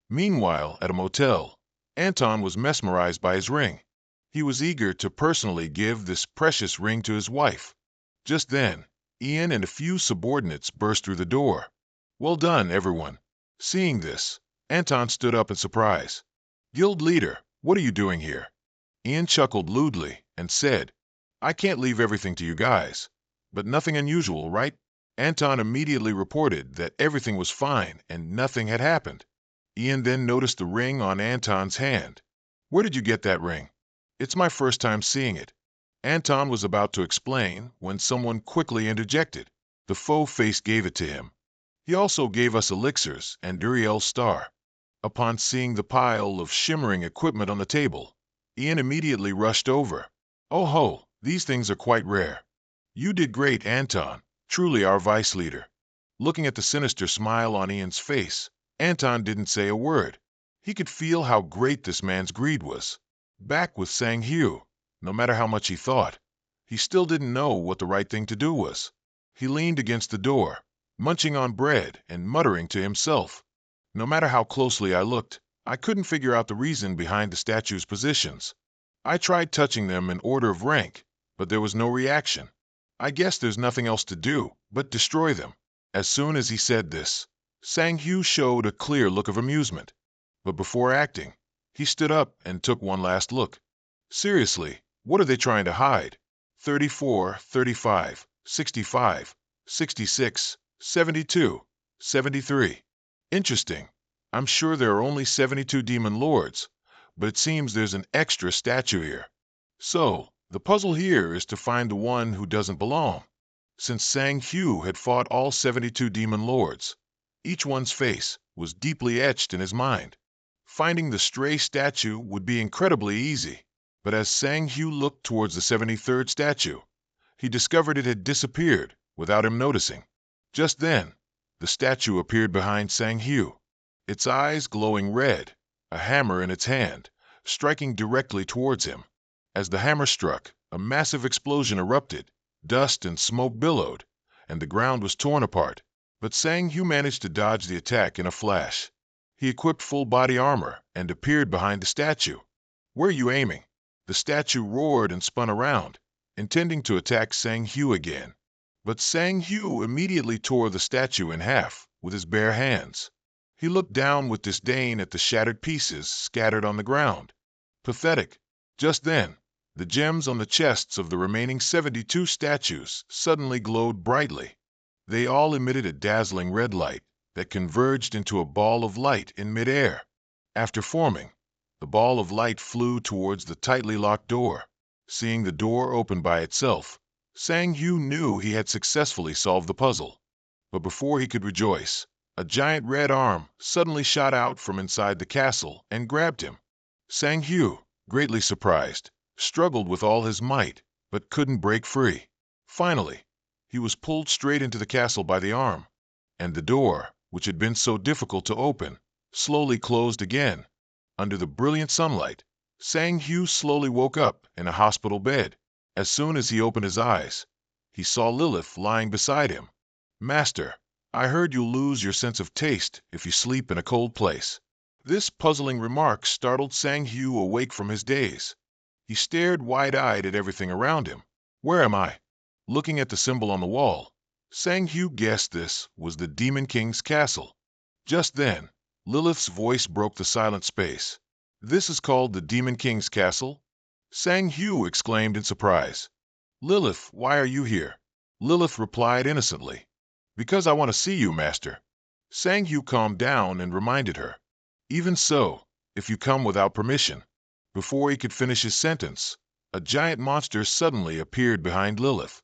Meanwhile, at a motel, Anton was mesmerized by his ring. He was eager to personally give this precious ring to his wife. Just then, Ian and a few subordinates burst through the door. Well done, everyone. Seeing this, Anton stood up in surprise. Guild leader, what are you doing here? Ian chuckled lewdly and said, I can't leave everything to you guys. But nothing unusual, right? Anton immediately reported that everything was fine and nothing had happened. Ian then noticed the ring on Anton's hand. Where did you get that ring? It's my first time seeing it. Anton was about to explain when someone quickly interjected. The faux face gave it to him. He also gave us elixirs and Duriel's star. Upon seeing the pile of shimmering equipment on the table, Ian immediately rushed over. Oh ho, these things are quite rare. You did great, Anton, truly our vice leader. Looking at the sinister smile on Ian's face, Anton didn't say a word. He could feel how great this man's greed was. Back with Sang Yu, no matter how much he thought, he still didn't know what the right thing to do was. He leaned against the door, munching on bread and muttering to himself. No matter how closely I looked, I couldn't figure out the reason behind the statues' positions. I tried touching them in order of rank, but there was no reaction. I guess there's nothing else to do but destroy them. As soon as he said this, Sang Yu showed a clear look of amusement. But before acting, he stood up and took one last look. Seriously, what are they trying to hide? 34, 35, 65, 66, 72, 73. Interesting. I'm sure there are only 72 demon lords, but it seems there's an extra statue here. So, the puzzle here is to find the one who doesn't belong. since Sang Hu had fought all 72 demon lords. Each one's face was deeply etched in his mind. Finding the stray statue would be incredibly easy, but as Sang Hu looked towards the 73rd statue, he discovered it had disappeared without him noticing. Just then, the statue appeared behind Sang Hu, its eyes glowing red, a hammer in its hand, striking directly towards him. As the hammer struck, a massive explosion erupted, dust and smoke billowed, and the ground was torn apart. But Sang Hu managed to dodge the attack in a flash. He equipped full-body armor and appeared behind the statue. "Where are you aiming?" The statue roared and spun around, intending to attack Sang Hu again. But Sang Hu immediately tore the statue in half with his bare hands. He looked down with disdain at the shattered pieces scattered on the ground. Pathetic. Just then, the gems on the chests of the remaining 72 statues suddenly glowed brightly. They all emitted a dazzling red light that converged into a ball of light in midair. After forming, the ball of light flew towards the tightly locked door. Seeing the door open by itself, Sang Hu knew he had successfully solved the puzzle. But before he could rejoice, a giant red arm suddenly shot out from inside the castle and grabbed him. Sang Hu, greatly surprised, struggled with all his might, but couldn't break free. Finally, he was pulled straight into the castle by the arm, and the door, which had been so difficult to open, slowly closed again. Under the brilliant sunlight, Sang Hu slowly woke up in a hospital bed. As soon as he opened his eyes, he saw Lilith lying beside him. "Master, I heard you'll lose your sense of taste if you sleep in a cold place." This puzzling remark startled Sang Hu awake from his daze. He stared wide-eyed at everything around him. "Where am I?" Looking at the symbol on the wall, Sang Hu guessed this was the Demon King's castle. Just then, Lilith's voice broke the silent space. "This is called the Demon King's castle?" Sang Hu exclaimed in surprise. "Lilith, why are you here?" Lilith replied innocently. "Because I want to see you, master." Sang Hu calmed down and reminded her. "Even so, if you come without permission." Before he could finish his sentence, a giant monster suddenly appeared behind Lilith.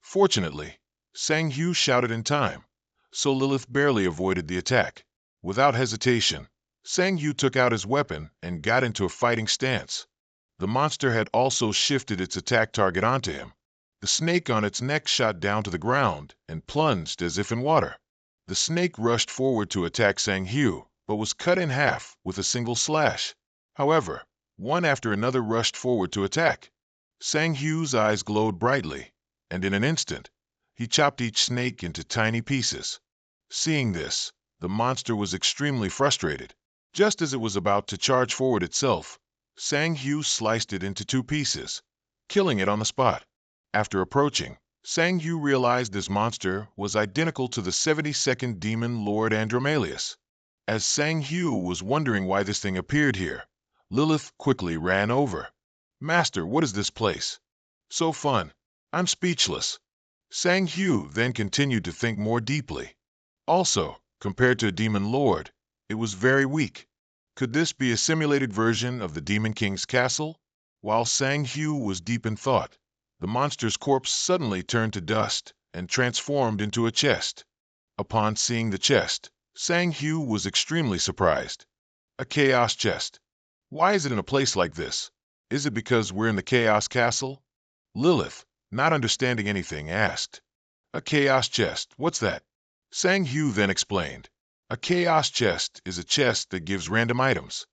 Fortunately, Sang Hu shouted in time, so Lilith barely avoided the attack. Without hesitation, Sang Hu took out his weapon and got into a fighting stance. The monster had also shifted its attack target onto him. The snake on its neck shot down to the ground and plunged as if in water. The snake rushed forward to attack Sang Hu, but was cut in half with a single slash. However, one after another rushed forward to attack. Sang Hu's eyes glowed brightly, and in an instant, he chopped each snake into tiny pieces. Seeing this, the monster was extremely frustrated. Just as it was about to charge forward itself, Sang Hu sliced it into 2 pieces, killing it on the spot. After approaching, Sang Hu realized this monster was identical to the 72nd demon Lord Andromalius. As Sang Hu was wondering why this thing appeared here, Lilith quickly ran over. "Master, what is this place? So fun. I'm speechless." Sang Hu then continued to think more deeply. Also, compared to a demon lord, it was very weak. Could this be a simulated version of the Demon King's castle? While Sang Hu was deep in thought, the monster's corpse suddenly turned to dust and transformed into a chest. Upon seeing the chest, Sang Hu was extremely surprised. A chaos chest. Why is it in a place like this? Is it because we're in the Chaos Castle? Lilith, not understanding anything, asked. "A chaos chest, what's that?" Sang Hu then explained. "A chaos chest is a chest that gives random items.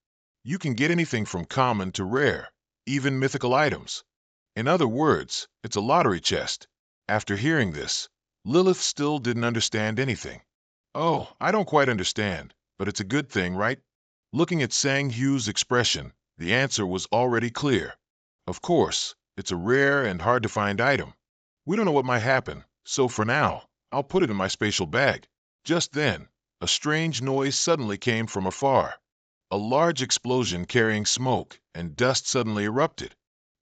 You can get anything from common to rare, even mythical items. In other words, it's a lottery chest." After hearing this, Lilith still didn't understand anything. "Oh, I don't quite understand, but it's a good thing, right?" Looking at Sang Hu's expression, the answer was already clear. "Of course, it's a rare and hard-to-find item. We don't know what might happen, so for now, I'll put it in my spatial bag." Just then, a strange noise suddenly came from afar. A large explosion carrying smoke and dust suddenly erupted.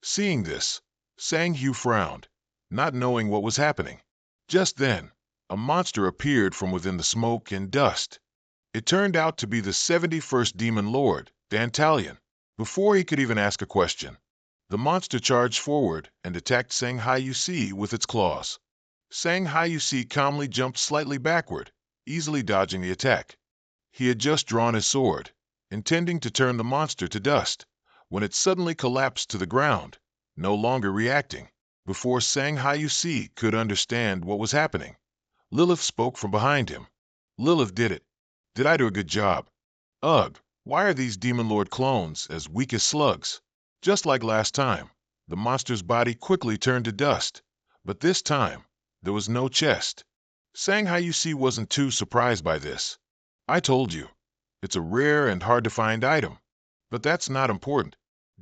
Seeing this, Sang Hu frowned, not knowing what was happening. Just then, a monster appeared from within the smoke and dust. It turned out to be the 71st Demon Lord, Dantalion. Before he could even ask a question, the monster charged forward and attacked Sang Hu with its claws. Shanghai Yusi calmly jumped slightly backward, easily dodging the attack. He had just drawn his sword, intending to turn the monster to dust, when it suddenly collapsed to the ground, no longer reacting. Before Shanghai Yusi could understand what was happening, Lilith spoke from behind him. Lilith did it. Did I do a good job? Ugh, why are these Demon Lord clones as weak as slugs? Just like last time, the monster's body quickly turned to dust, but this time, there was no chest. Shanghai Yusi wasn't too surprised by this. I told you, it's a rare and hard-to-find item. But that's not important.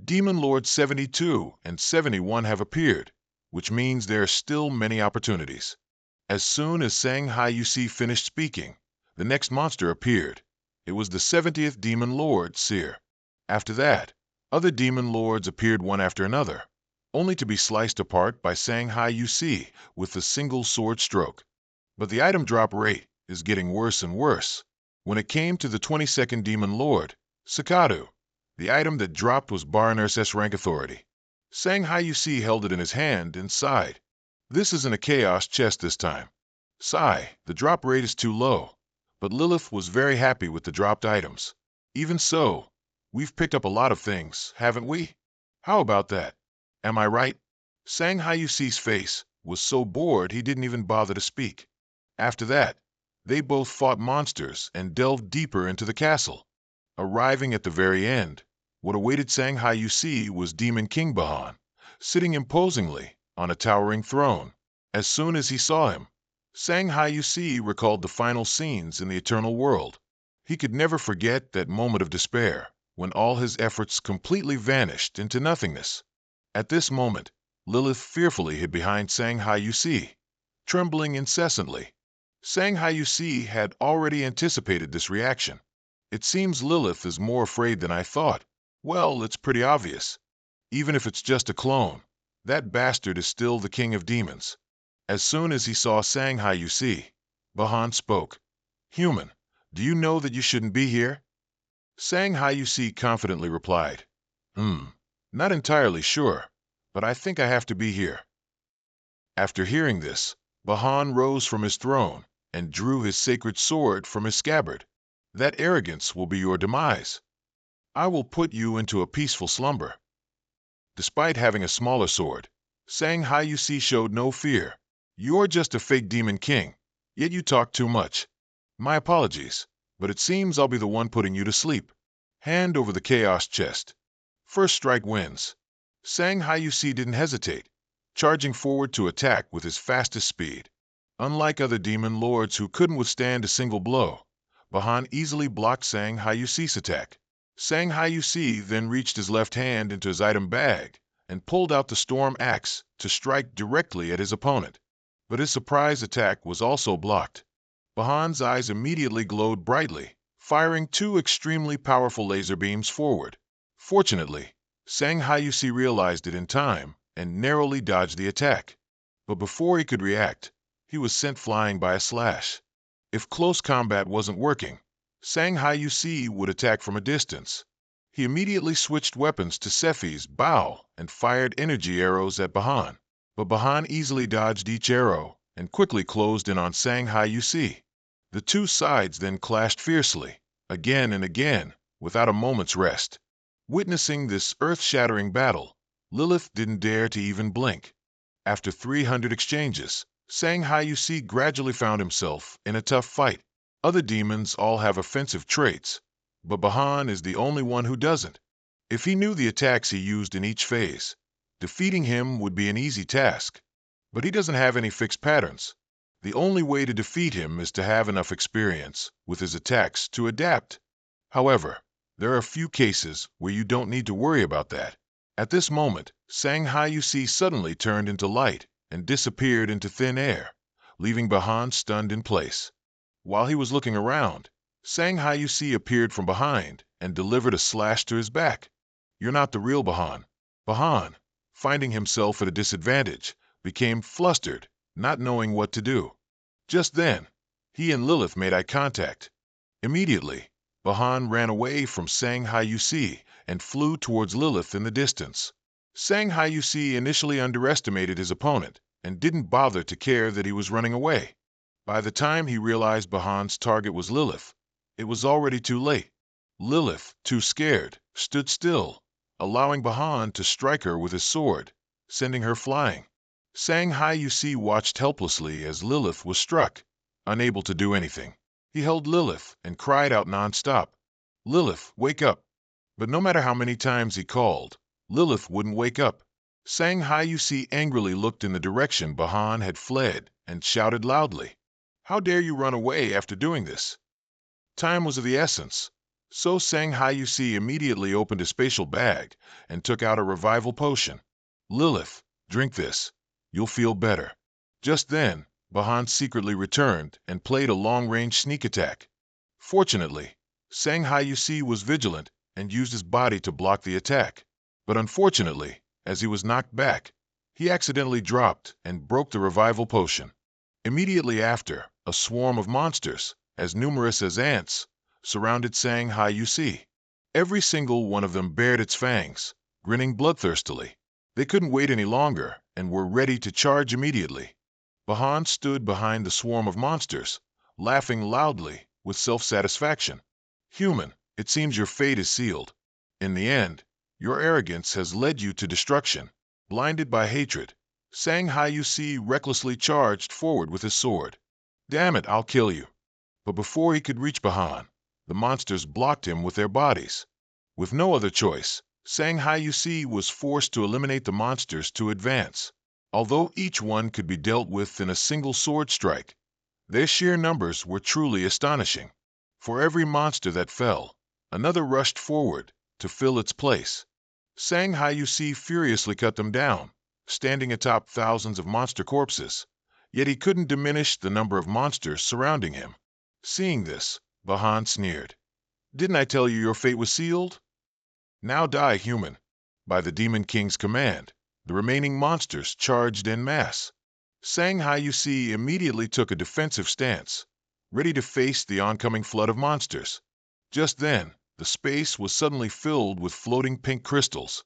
Demon Lord 72 and 71 have appeared, which means there are still many opportunities. As soon as Shanghai Yusi finished speaking, the next monster appeared. It was the 70th Demon Lord, Seer. After that, other Demon Lords appeared one after another, only to be sliced apart by Shanghai Yusi with a single sword stroke. But the item drop rate is getting worse and worse. When it came to the 22nd Demon Lord, Succubi, the item that dropped was Baroness S rank authority. Shanghai Yusi held it in his hand and sighed. This isn't a chaos chest this time. Sigh, the drop rate is too low. But Lilith was very happy with the dropped items. Even so, we've picked up a lot of things, haven't we? How about that? Am I right? Shanghai Yusi's face was so bored he didn't even bother to speak. After that, they both fought monsters and delved deeper into the castle. Arriving at the very end, what awaited Shanghai Yusi was Demon King Bahan, sitting imposingly on a towering throne. As soon as he saw him, Shanghai Yusi recalled the final scenes in the Eternal World. He could never forget that moment of despair, when all his efforts completely vanished into nothingness. At this moment, Lilith fearfully hid behind Shanghai Yusi, trembling incessantly. Shanghai Yusi had already anticipated this reaction. It seems Lilith is more afraid than I thought. Well, it's pretty obvious. Even if it's just a clone, that bastard is still the king of demons. As soon as he saw Shanghai Yusi, Bahan spoke. Human, do you know that you shouldn't be here? Shanghai Yusi confidently replied. Not entirely sure, but I think I have to be here. After hearing this, Bahan rose from his throne and drew his sacred sword from his scabbard. That arrogance will be your demise. I will put you into a peaceful slumber. Despite having a smaller sword, Shanghai Yusi showed no fear. You're just a fake demon king, yet you talk too much. My apologies, but it seems I'll be the one putting you to sleep. Hand over the chaos chest. First strike wins. Shanghai Yusi didn't hesitate, charging forward to attack with his fastest speed. Unlike other demon lords who couldn't withstand a single blow, Bahan easily blocked Shanghai Yusi's attack. Shanghai Yusi then reached his left hand into his item bag and pulled out the storm axe to strike directly at his opponent. But his surprise attack was also blocked. Bahan's eyes immediately glowed brightly, firing two extremely powerful laser beams forward. Fortunately, Shanghai Yusi realized it in time and narrowly dodged the attack. But before he could react, he was sent flying by a slash. If close combat wasn't working, Shanghai Yusi would attack from a distance. He immediately switched weapons to Sephi's bow and fired energy arrows at Bahan. But Bahan easily dodged each arrow and quickly closed in on Shanghai Yusi. The two sides then clashed fiercely, again and again, without a moment's rest. Witnessing this earth-shattering battle, Lilith didn't dare to even blink. After 300 exchanges, Shanghai Yusi gradually found himself in a tough fight. Other demons all have offensive traits, but Bahan is the only one who doesn't. If he knew the attacks he used in each phase, defeating him would be an easy task. But he doesn't have any fixed patterns. The only way to defeat him is to have enough experience with his attacks to adapt. However, there are a few cases where you don't need to worry about that. At this moment, Shanghai Yusi suddenly turned into light and disappeared into thin air, leaving Bahan stunned in place. While he was looking around, Shanghai Yusi appeared from behind and delivered a slash to his back. You're not the real Bahan. Bahan, finding himself at a disadvantage, became flustered, not knowing what to do. Just then, he and Lilith made eye contact. Immediately, Bahan ran away from Shanghai Yusi and flew towards Lilith in the distance. Shanghai Yusi initially underestimated his opponent and didn't bother to care that he was running away. By the time he realized Bahan's target was Lilith, it was already too late. Lilith, too scared, stood still, allowing Bahan to strike her with his sword, sending her flying. Shanghai Yusi watched helplessly as Lilith was struck, unable to do anything. He held Lilith and cried out non-stop, "Lilith, wake up!" But no matter how many times he called, Lilith wouldn't wake up. Shanghai Yusi angrily looked in the direction Bahan had fled and shouted loudly, "How dare you run away after doing this?" Time was of the essence, so Shanghai Yusi immediately opened his spatial bag and took out a revival potion. "Lilith, drink this. You'll feel better." Just then, Bahan secretly returned and played a long-range sneak attack. Fortunately, Shanghai Yusi was vigilant and used his body to block the attack. But unfortunately, as he was knocked back, he accidentally dropped and broke the revival potion. Immediately after, a swarm of monsters, as numerous as ants, surrounded Shanghai Yusi. Every single one of them bared its fangs, grinning bloodthirstily. They couldn't wait any longer and were ready to charge immediately. Bahan stood behind the swarm of monsters, laughing loudly with self-satisfaction. "Human, it seems your fate is sealed. In the end, your arrogance has led you to destruction." Blinded by hatred, Shanghai Yusi recklessly charged forward with his sword. "Damn it, I'll kill you." But before he could reach Bahan, the monsters blocked him with their bodies. With no other choice, Shanghai Yusi was forced to eliminate the monsters to advance. Although each one could be dealt with in a single sword strike, their sheer numbers were truly astonishing. For every monster that fell, another rushed forward to fill its place. Shanghai Yusi furiously cut them down, standing atop thousands of monster corpses, yet he couldn't diminish the number of monsters surrounding him. Seeing this, Bahan sneered. "Didn't I tell you your fate was sealed? Now die, human." By the Demon King's command, the remaining monsters charged en masse. Shanghai Yusi immediately took a defensive stance, ready to face the oncoming flood of monsters. Just then, the space was suddenly filled with floating pink crystals.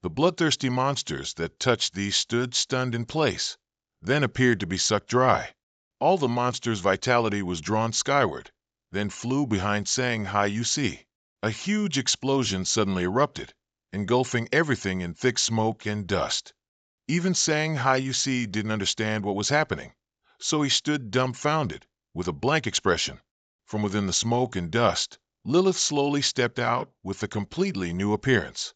The bloodthirsty monsters that touched these stood stunned in place, then appeared to be sucked dry. All the monsters' vitality was drawn skyward, then flew behind Shanghai Yusi. A huge explosion suddenly erupted, engulfing everything in thick smoke and dust. Even Shanghai Yusi didn't understand what was happening, so he stood dumbfounded, with a blank expression. From within the smoke and dust, Lilith slowly stepped out with a completely new appearance.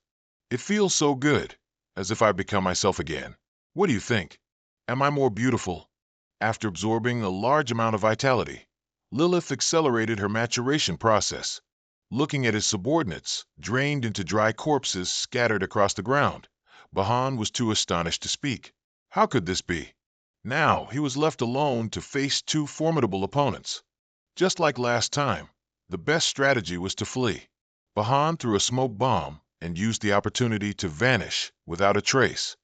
"It feels so good, as if I've become myself again. What do you think? Am I more beautiful?" After absorbing a large amount of vitality, Lilith accelerated her maturation process. Looking at his subordinates, drained into dry corpses scattered across the ground, Bahan was too astonished to speak. How could this be? Now he was left alone to face two formidable opponents. Just like last time, the best strategy was to flee. Bahan threw a smoke bomb and used the opportunity to vanish without a trace.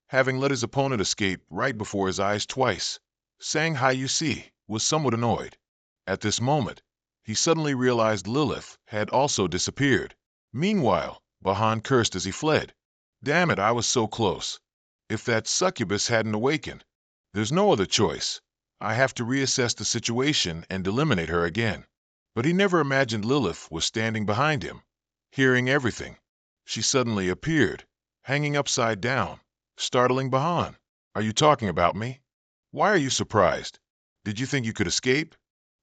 Having let his opponent escape right before his eyes twice, Shanghai Yusi was somewhat annoyed. At this moment, he suddenly realized Lilith had also disappeared. Meanwhile, Bahan cursed as he fled. "Damn it, I was so close. If that succubus hadn't awakened, there's no other choice. I have to reassess the situation and eliminate her again." But he never imagined Lilith was standing behind him, hearing everything. She suddenly appeared, hanging upside down, startling Bahan. "Are you talking about me? Why are you surprised? Did you think you could escape?"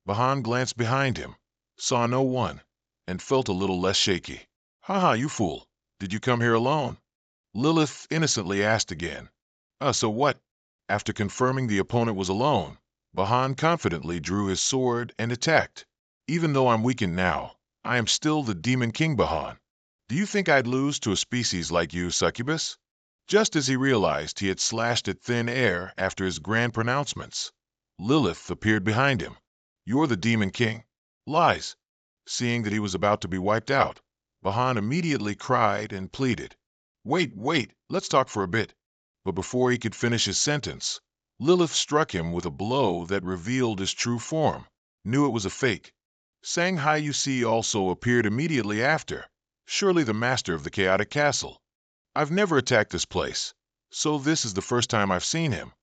Bahan glanced behind him, saw no one, and felt a little less shaky. "Haha, you fool. Did you come here alone?" Lilith innocently asked again. So what?" After confirming the opponent was alone, Bahan confidently drew his sword and attacked. "Even though I'm weakened now, I am still the Demon King Bahan. Do you think I'd lose to a species like you, Succubus?" Just as he realized he had slashed at thin air after his grand pronouncements, Lilith appeared behind him. "You're the Demon King?" "Lies." Seeing that he was about to be wiped out, Bahan immediately cried and pleaded. Wait, let's talk for a bit." But before he could finish his sentence, Lilith struck him with a blow that revealed his true form. Knew it was a fake. Shanghai Yusi also appeared immediately after, surely the master of the chaotic castle. "I've never attacked this place, so this is the first time I've seen him."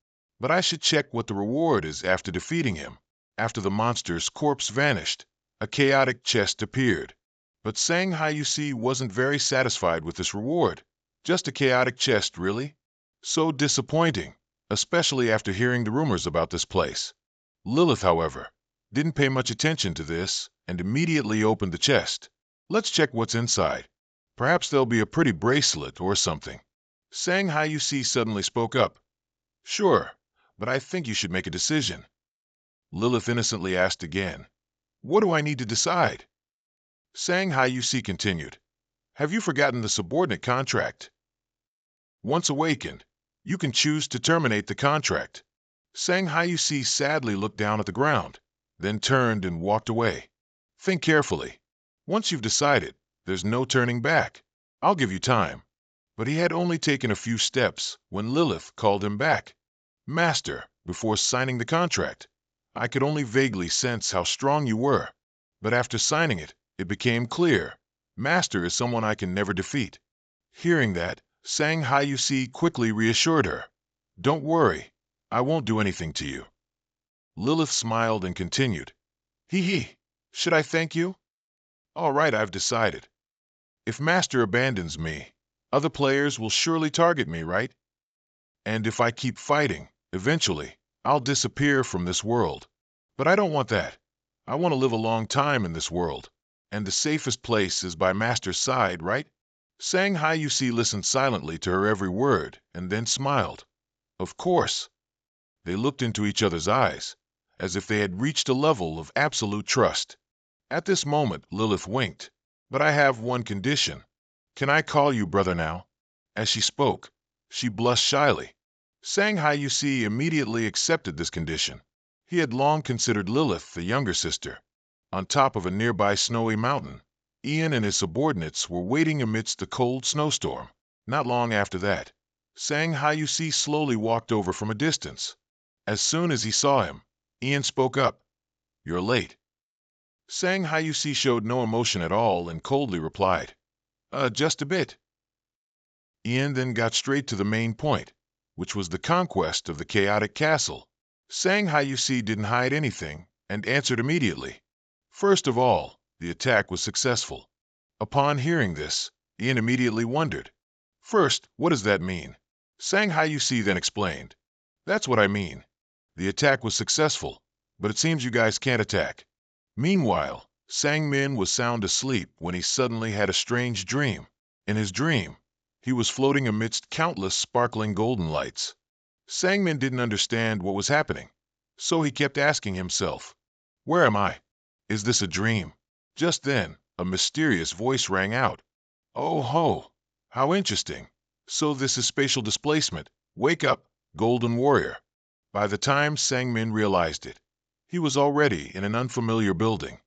but I should check what the reward is after defeating him. After the monster's corpse vanished, a chaotic chest appeared. But Shanghai, you see, wasn't very satisfied with this reward. Just a chaotic chest, really? So disappointing, especially after hearing the rumors about this place. Lilith, however, didn't pay much attention to this and immediately opened the chest. Let's check what's inside. Perhaps there'll be a pretty bracelet or something. Shanghai, you see, suddenly spoke up. Sure, but I think you should make a decision. Lilith innocently asked again. What do I need to decide? Shanghai, you see, continued. Have you forgotten the subordinate contract? Once awakened, you can choose to terminate the contract. Shanghai, you see, sadly looked down at the ground, then turned and walked away. Think carefully. Once you've decided, there's no turning back. I'll give you time. But he had only taken a few steps when Lilith called him back. Master, before signing the contract, I could only vaguely sense how strong you were. But after signing it, it became clear. Master is someone I can never defeat. Hearing that, Shanghai, you see, quickly reassured her. Don't worry, I won't do anything to you. Lilith smiled and continued. Hee, should I thank you? All right, I've decided. If Master abandons me, other players will surely target me, right? And if I keep fighting, eventually, I'll disappear from this world. But I don't want that. I want to live a long time in this world. And the safest place is by Master's side, right? Shanghai, you see, listened silently to her every word and then smiled. Of course. They looked into each other's eyes, as if they had reached a level of absolute trust. At this moment, Lilith winked. But I have one condition. Can I call you brother now? As she spoke, she blushed shyly. Shanghai, you see, immediately accepted this condition. He had long considered Lilith the younger sister. On top of a nearby snowy mountain, Ian and his subordinates were waiting amidst a cold snowstorm. Not long after that, Shanghai, you see, slowly walked over from a distance. As soon as he saw him, Ian spoke up. You're late. Shanghai, you see, showed no emotion at all and coldly replied. Just a bit. Ian then got straight to the main point, which was the conquest of the chaotic castle. Shanghai, you see, didn't hide anything and answered immediately. First of all, the attack was successful. Upon hearing this, Ian immediately wondered. First, what does that mean? Shanghai, you see, then explained. That's what I mean. The attack was successful, but it seems you guys can't attack. Meanwhile, Sangmin was sound asleep when he suddenly had a strange dream. In his dream, he was floating amidst countless sparkling golden lights. Sangmin didn't understand what was happening, so he kept asking himself, Where am I? Is this a dream? Just then, a mysterious voice rang out. Oh ho! How interesting! So this is spatial displacement. Wake up, Golden Warrior. By the time Sangmin realized it, he was already in an unfamiliar building.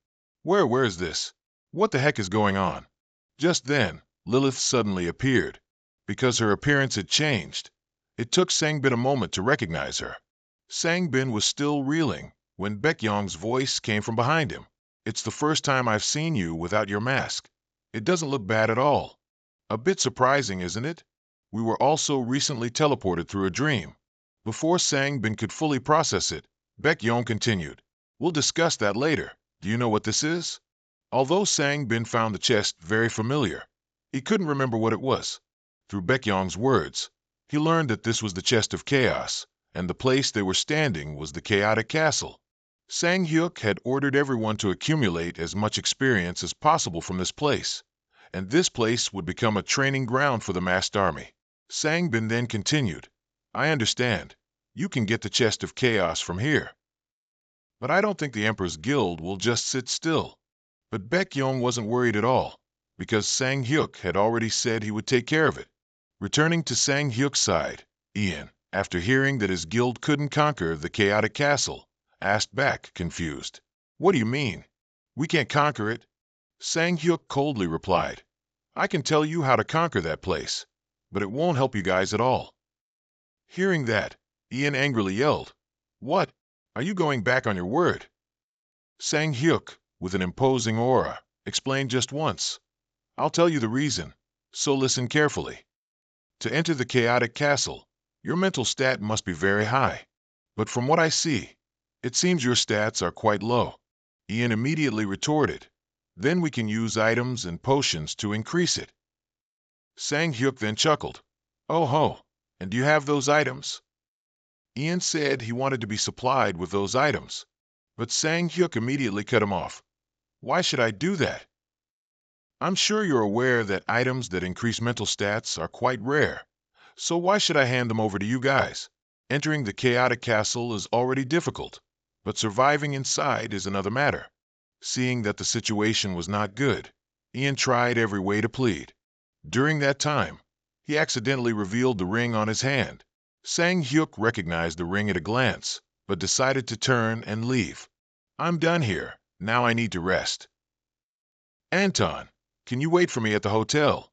Where is this? What the heck is going on? Just then, Lilith suddenly appeared. Because her appearance had changed, it took Sangbin a moment to recognize her. Sangbin was still reeling when Baekhyong's voice came from behind him. It's the first time I've seen you without your mask. It doesn't look bad at all. A bit surprising, isn't it? We were also recently teleported through a dream. Before Sangbin could fully process it, Baekhyong continued. We'll discuss that later. Do you know what this is? Although Sangbin found the chest very familiar, he couldn't remember what it was. Through Baekhyong's words, he learned that this was the chest of chaos, and the place they were standing was the chaotic castle. Sang Hyuk had ordered everyone to accumulate as much experience as possible from this place, and this place would become a training ground for the masked army. Sangbin then continued, I understand. You can get the chest of chaos from here. But I don't think the Emperor's Guild will just sit still. But Baekhyong wasn't worried at all, because Sang Hyuk had already said he would take care of it. Returning to Sang Hyuk's side, Ian, after hearing that his guild couldn't conquer the chaotic castle, asked back, confused. What do you mean? We can't conquer it? Sang Hyuk coldly replied. I can tell you how to conquer that place, but it won't help you guys at all. Hearing that, Ian angrily yelled, What? Are you going back on your word? Sang Hyuk, with an imposing aura, explained just once. I'll tell you the reason, so listen carefully. To enter the chaotic castle, your mental stat must be very high. But from what I see, it seems your stats are quite low. Ian immediately retorted. Then we can use items and potions to increase it. Sang Hyuk then chuckled. Oh ho, and do you have those items? Ian said he wanted to be supplied with those items, but Sang Hyuk immediately cut him off. Why should I do that? I'm sure you're aware that items that increase mental stats are quite rare, so why should I hand them over to you guys? Entering the chaotic castle is already difficult, but surviving inside is another matter. Seeing that the situation was not good, Ian tried every way to plead. During that time, he accidentally revealed the ring on his hand. Sang Hyuk recognized the ring at a glance, but decided to turn and leave. I'm done here. Now I need to rest. Anton, can you wait for me at the hotel?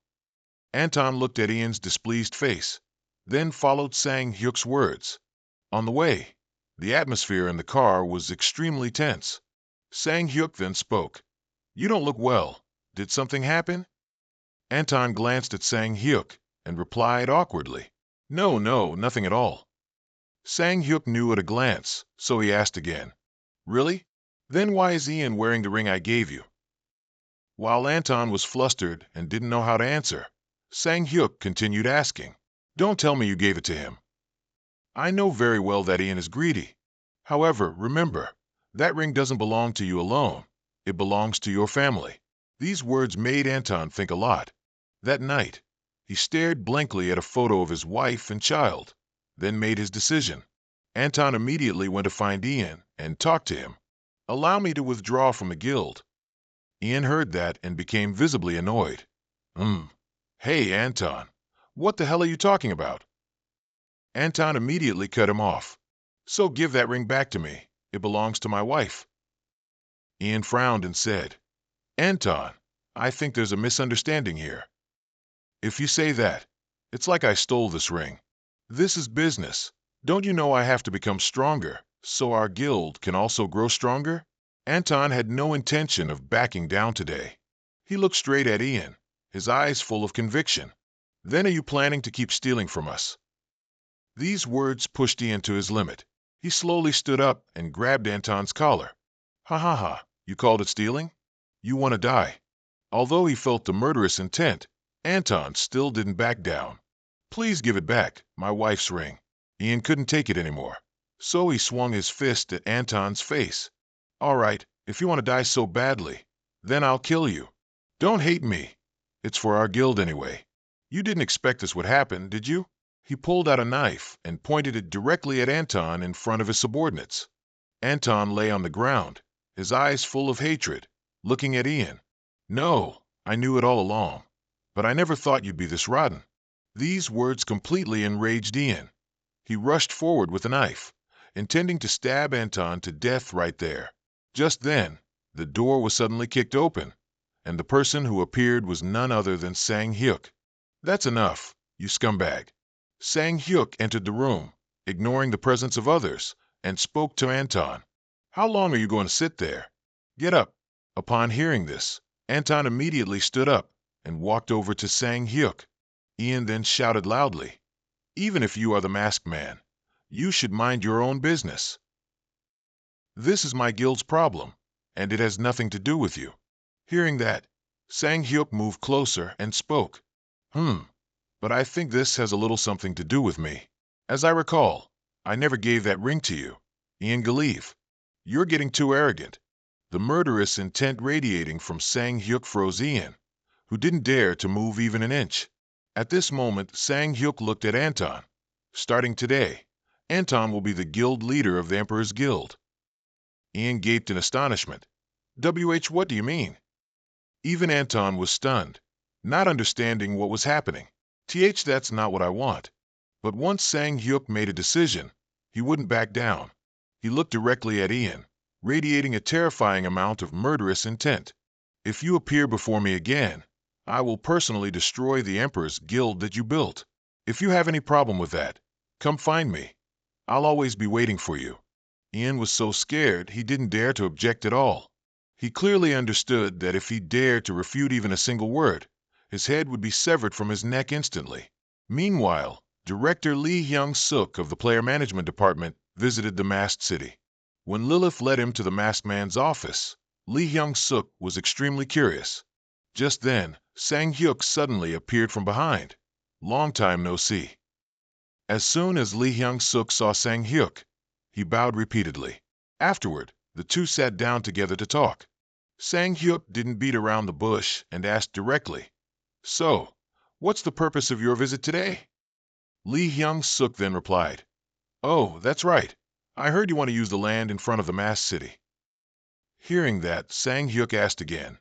Anton looked at Ian's displeased face, then followed Sang Hyuk's words. On the way, the atmosphere in the car was extremely tense. Sang Hyuk then spoke. You don't look well. Did something happen? Anton glanced at Sang Hyuk and replied awkwardly. No, nothing at all. Sang Hyuk knew at a glance, so he asked again. Really? Then why is Ian wearing the ring I gave you? While Anton was flustered and didn't know how to answer, Sang Hyuk continued asking. Don't tell me you gave it to him. I know very well that Ian is greedy. However, remember, that ring doesn't belong to you alone. It belongs to your family. These words made Anton think a lot. That night, he stared blankly at a photo of his wife and child, then made his decision. Anton immediately went to find Ian and talked to him. Allow me to withdraw from the guild. Ian heard that and became visibly annoyed. Hey, Anton, what the hell are you talking about? Anton immediately cut him off. So give that ring back to me. It belongs to my wife. Ian frowned and said, Anton, I think there's a misunderstanding here. If you say that, it's like I stole this ring. This is business. Don't you know I have to become stronger, so our guild can also grow stronger? Anton had no intention of backing down today. He looked straight at Ian, his eyes full of conviction. Then are you planning to keep stealing from us? These words pushed Ian to his limit. He slowly stood up and grabbed Anton's collar. Ha ha ha, you called it stealing? You want to die. Although he felt the murderous intent, Anton still didn't back down. Please give it back, my wife's ring. Ian couldn't take it anymore, so he swung his fist at Anton's face. All right, if you want to die so badly, then I'll kill you. Don't hate me. It's for our guild anyway. You didn't expect this would happen, did you? He pulled out a knife and pointed it directly at Anton in front of his subordinates. Anton lay on the ground, his eyes full of hatred, looking at Ian. No, I knew it all along, but I never thought you'd be this rotten. These words completely enraged Ian. He rushed forward with a knife, intending to stab Anton to death right there. Just then, the door was suddenly kicked open, and the person who appeared was none other than Sang Hyuk. That's enough, you scumbag. Sang Hyuk entered the room, ignoring the presence of others, and spoke to Anton. How long are you going to sit there? Get up. Upon hearing this, Anton immediately stood up and walked over to Sang Hyuk. Ian then shouted loudly, Even if you are the masked man, you should mind your own business. This is my guild's problem, and it has nothing to do with you. Hearing that, Sang Hyuk moved closer and spoke. But I think this has a little something to do with me. As I recall, I never gave that ring to you. Ian Galeev, you're getting too arrogant. The murderous intent radiating from Sang Hyuk froze Ian, who didn't dare to move even an inch. At this moment, Sang Hyuk looked at Anton. Starting today, Anton will be the guild leader of the Emperor's Guild. Ian gaped in astonishment. What do you mean? Even Anton was stunned, not understanding what was happening. That's not what I want. But once Sang Hyuk made a decision, he wouldn't back down. He looked directly at Ian, radiating a terrifying amount of murderous intent. If you appear before me again, I will personally destroy the Emperor's Guild that you built. If you have any problem with that, come find me. I'll always be waiting for you. Ian was so scared he didn't dare to object at all. He clearly understood that if he dared to refute even a single word, his head would be severed from his neck instantly. Meanwhile, Director Lee Hyung-suk of the Player Management Department visited the masked city. When Lilith led him to the masked man's office, Lee Hyung-suk was extremely curious. Just then, Sang-hyuk suddenly appeared from behind. Long time no see. As soon as Lee Hyung-suk saw Sang-hyuk, he bowed repeatedly. Afterward, the two sat down together to talk. Sang-hyuk didn't beat around the bush and asked directly, "So, what's the purpose of your visit today?" Lee Hyung-suk then replied, "Oh, that's right. I heard you want to use the land in front of the masked city." Hearing that, Sang-hyuk asked again,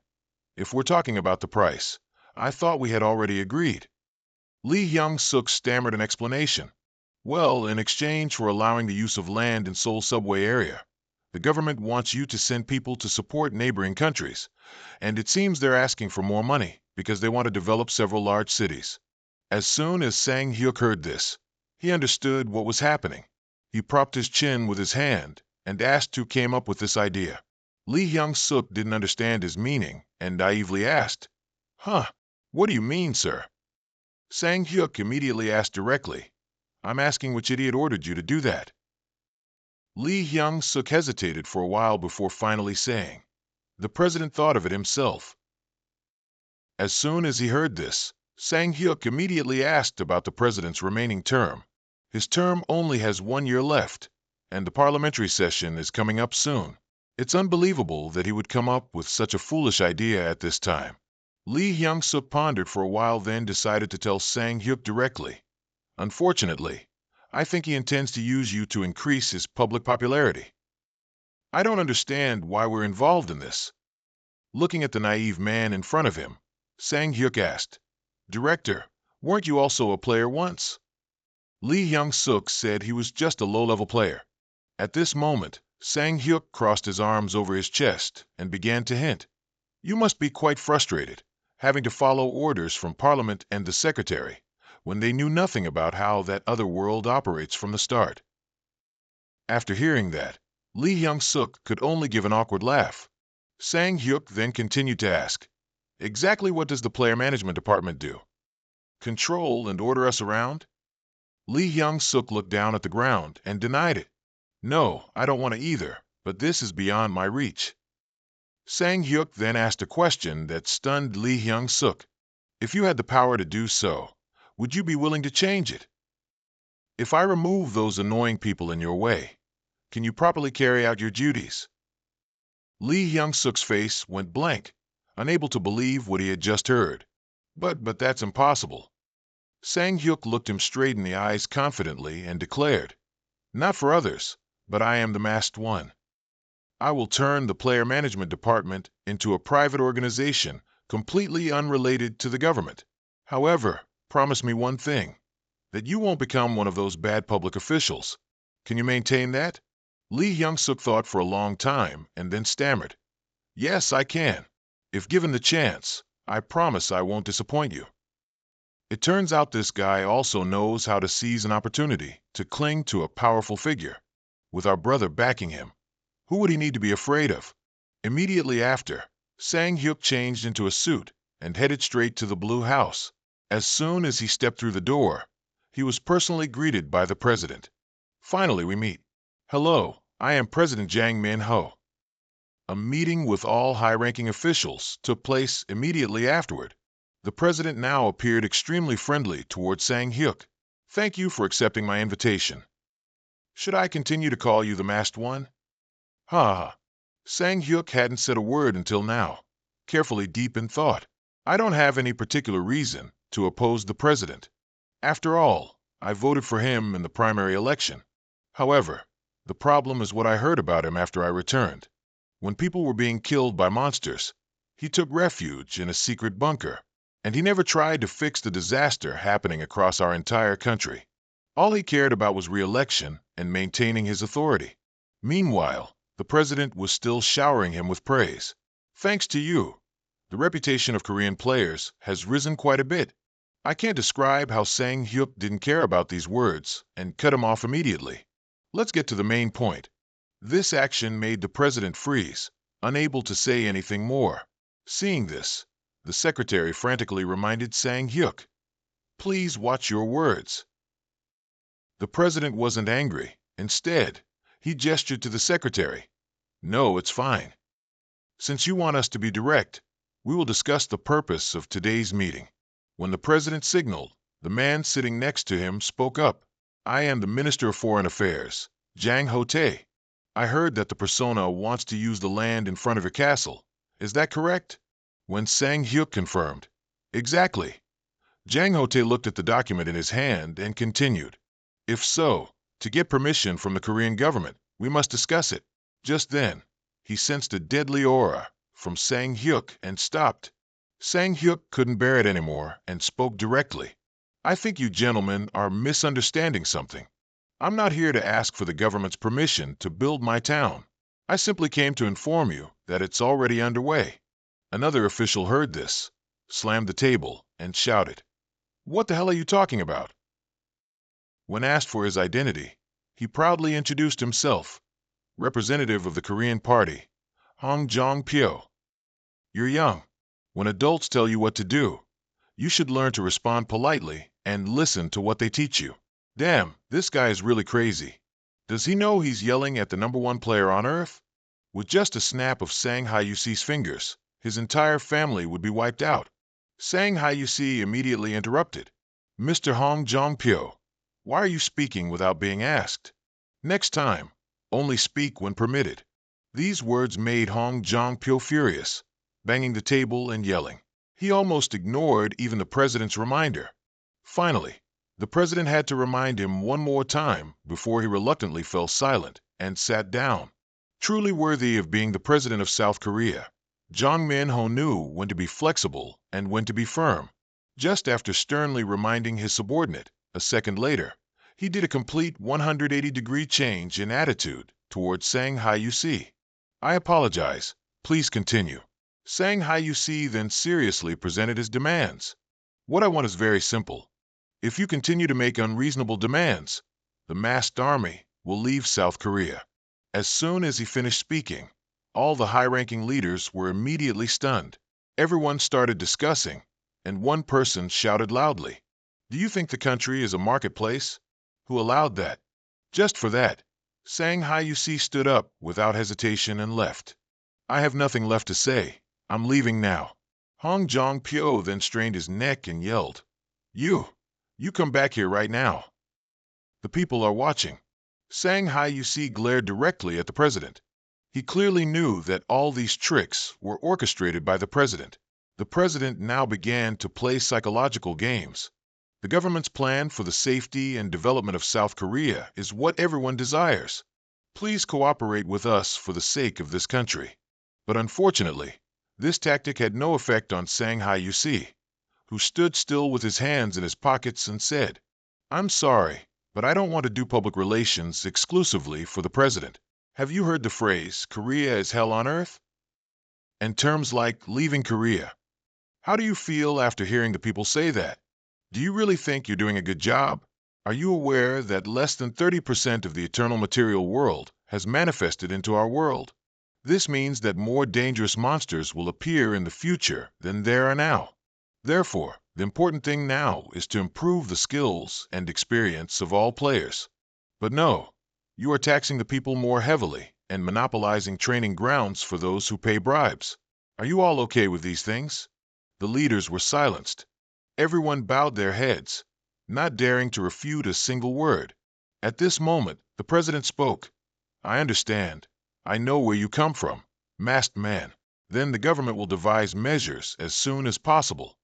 "If we're talking about the price, I thought we had already agreed." Lee Hyung-suk stammered an explanation. "Well, in exchange for allowing the use of land in Seoul subway area, the government wants you to send people to support neighboring countries, and it seems they're asking for more money because they want to develop several large cities." As soon as Sang-hyuk heard this, he understood what was happening. He propped his chin with his hand and asked who came up with this idea. Lee Hyung-suk didn't understand his meaning and naively asked, "Huh, what do you mean, sir?" Sang-hyuk immediately asked directly, "I'm asking which idiot ordered you to do that." Lee Hyung-suk hesitated for a while before finally saying, "The president thought of it himself." As soon as he heard this, Sang-hyuk immediately asked about the president's remaining term. His term only has 1 year left, and the parliamentary session is coming up soon. It's unbelievable that he would come up with such a foolish idea at this time. Lee Hyung-suk pondered for a while, then decided to tell Sang-hyuk directly, "Unfortunately, I think he intends to use you to increase his public popularity." "I don't understand why we're involved in this." Looking at the naive man in front of him, Sang-hyuk asked, "Director, weren't you also a player once?" Lee Hyung-suk said he was just a low-level player. At this moment, Sang-hyuk crossed his arms over his chest and began to hint, "You must be quite frustrated, having to follow orders from Parliament and the Secretary, when they knew nothing about how that other world operates from the start." After hearing that, Lee Hyung-suk could only give an awkward laugh. Sang-hyuk then continued to ask, "Exactly what does the Player Management Department do? Control and order us around?" Lee Hyung-suk looked down at the ground and denied it. "No, I don't want to either, but this is beyond my reach." Sang-hyuk then asked a question that stunned Lee Hyung-suk. "If you had the power to do so, would you be willing to change it? If I remove those annoying people in your way, can you properly carry out your duties?" Lee Hyung-suk's face went blank, unable to believe what he had just heard. But that's impossible." Sang-hyuk looked him straight in the eyes confidently and declared, "Not for others, but I am the masked one. I will turn the Player Management Department into a private organization completely unrelated to the government. However, promise me one thing, that you won't become one of those bad public officials. Can you maintain that?" Lee Hyung-suk thought for a long time and then stammered, "Yes, I can. If given the chance, I promise I won't disappoint you." It turns out this guy also knows how to seize an opportunity to cling to a powerful figure. With our brother backing him, who would he need to be afraid of? Immediately after, Sang-hyuk changed into a suit and headed straight to the Blue House. As soon as he stepped through the door, he was personally greeted by the president. "Finally we meet. Hello, I am President Jang Min-ho." A meeting with all high-ranking officials took place immediately afterward. The president now appeared extremely friendly toward Sang-hyuk. "Thank you for accepting my invitation. Should I continue to call you the Masked One?" Ha ha. Sang-hyuk hadn't said a word until now, carefully deep in thought. "I don't have any particular reason to oppose the president. After all, I voted for him in the primary election. However, the problem is what I heard about him after I returned. When people were being killed by monsters, he took refuge in a secret bunker, and he never tried to fix the disaster happening across our entire country. All he cared about was re-election and maintaining his authority. Meanwhile, the president was still showering him with praise. Thanks to you, the reputation of Korean players has risen quite a bit." I can't describe how Sang-hyuk didn't care about these words and cut him off immediately. Let's get to the main point. This action made the president freeze, unable to say anything more. Seeing this, the secretary frantically reminded Sang-hyuk, "Please watch your words." The president wasn't angry. Instead, he gestured to the secretary. No, it's fine. Since you want us to be direct, we will discuss the purpose of today's meeting. When the president signaled, the man sitting next to him spoke up. I am the Minister of Foreign Affairs, Jang Suchin. I heard that the persona wants to use the land in front of your castle. Is that correct? When Sang Hyuk confirmed, exactly. Jang Suchin looked at the document in his hand and continued. If so, to get permission from the Korean government, we must discuss it. Just then, he sensed a deadly aura from Sang Hyuk and stopped. Sang Hyuk couldn't bear it anymore and spoke directly. I think you gentlemen are misunderstanding something. I'm not here to ask for the government's permission to build my town. I simply came to inform you that it's already underway. Another official heard this, slammed the table, and shouted, What the hell are you talking about? When asked for his identity, he proudly introduced himself, representative of the Korean Party, Hong Jong-pyo. You're young. When adults tell you what to do, you should learn to respond politely and listen to what they teach you. Damn, this guy is really crazy. Does he know he's yelling at the #1 player on Earth? With just a snap of Sang Hyusi's fingers, his entire family would be wiped out. Sang Hyusi immediately interrupted. Mr. Hong Jong-pyo, why are you speaking without being asked? Next time, only speak when permitted. These words made Hong Jong-pyo furious, banging the table and yelling. He almost ignored even the president's reminder. Finally, the president had to remind him one more time before he reluctantly fell silent and sat down. Truly worthy of being the president of South Korea, Jang Min-ho knew when to be flexible and when to be firm. Just after sternly reminding his subordinate, a second later, he did a complete 180-degree change in attitude towards Sang Hyusi. I apologize. Please continue. Sang Hyusi then seriously presented his demands. What I want is very simple. If you continue to make unreasonable demands, the masked army will leave South Korea. As soon as he finished speaking, all the high-ranking leaders were immediately stunned. Everyone started discussing, and one person shouted loudly, Do you think the country is a marketplace? Who allowed that? Just for that, Sang Hyusi stood up without hesitation and left. I have nothing left to say. I'm leaving now. Hong Jong-pyo then strained his neck and yelled, You come back here right now. The people are watching. Sang Hyusi glared directly at the president. He clearly knew that all these tricks were orchestrated by the president. The president now began to play psychological games. The government's plan for the safety and development of South Korea is what everyone desires. Please cooperate with us for the sake of this country. But unfortunately, this tactic had no effect on Sang Hyusi, who stood still with his hands in his pockets and said, I'm sorry, but I don't want to do public relations exclusively for the president. Have you heard the phrase, Korea is hell on earth? And terms like leaving Korea. How do you feel after hearing the people say that? Do you really think you're doing a good job? Are you aware that less than 30% of the eternal material world has manifested into our world? This means that more dangerous monsters will appear in the future than there are now. Therefore, the important thing now is to improve the skills and experience of all players. But no, you are taxing the people more heavily and monopolizing training grounds for those who pay bribes. Are you all okay with these things? The leaders were silenced. Everyone bowed their heads, not daring to refute a single word. At this moment, the president spoke. I understand. I know where you come from, masked man. Then the government will devise measures as soon as possible.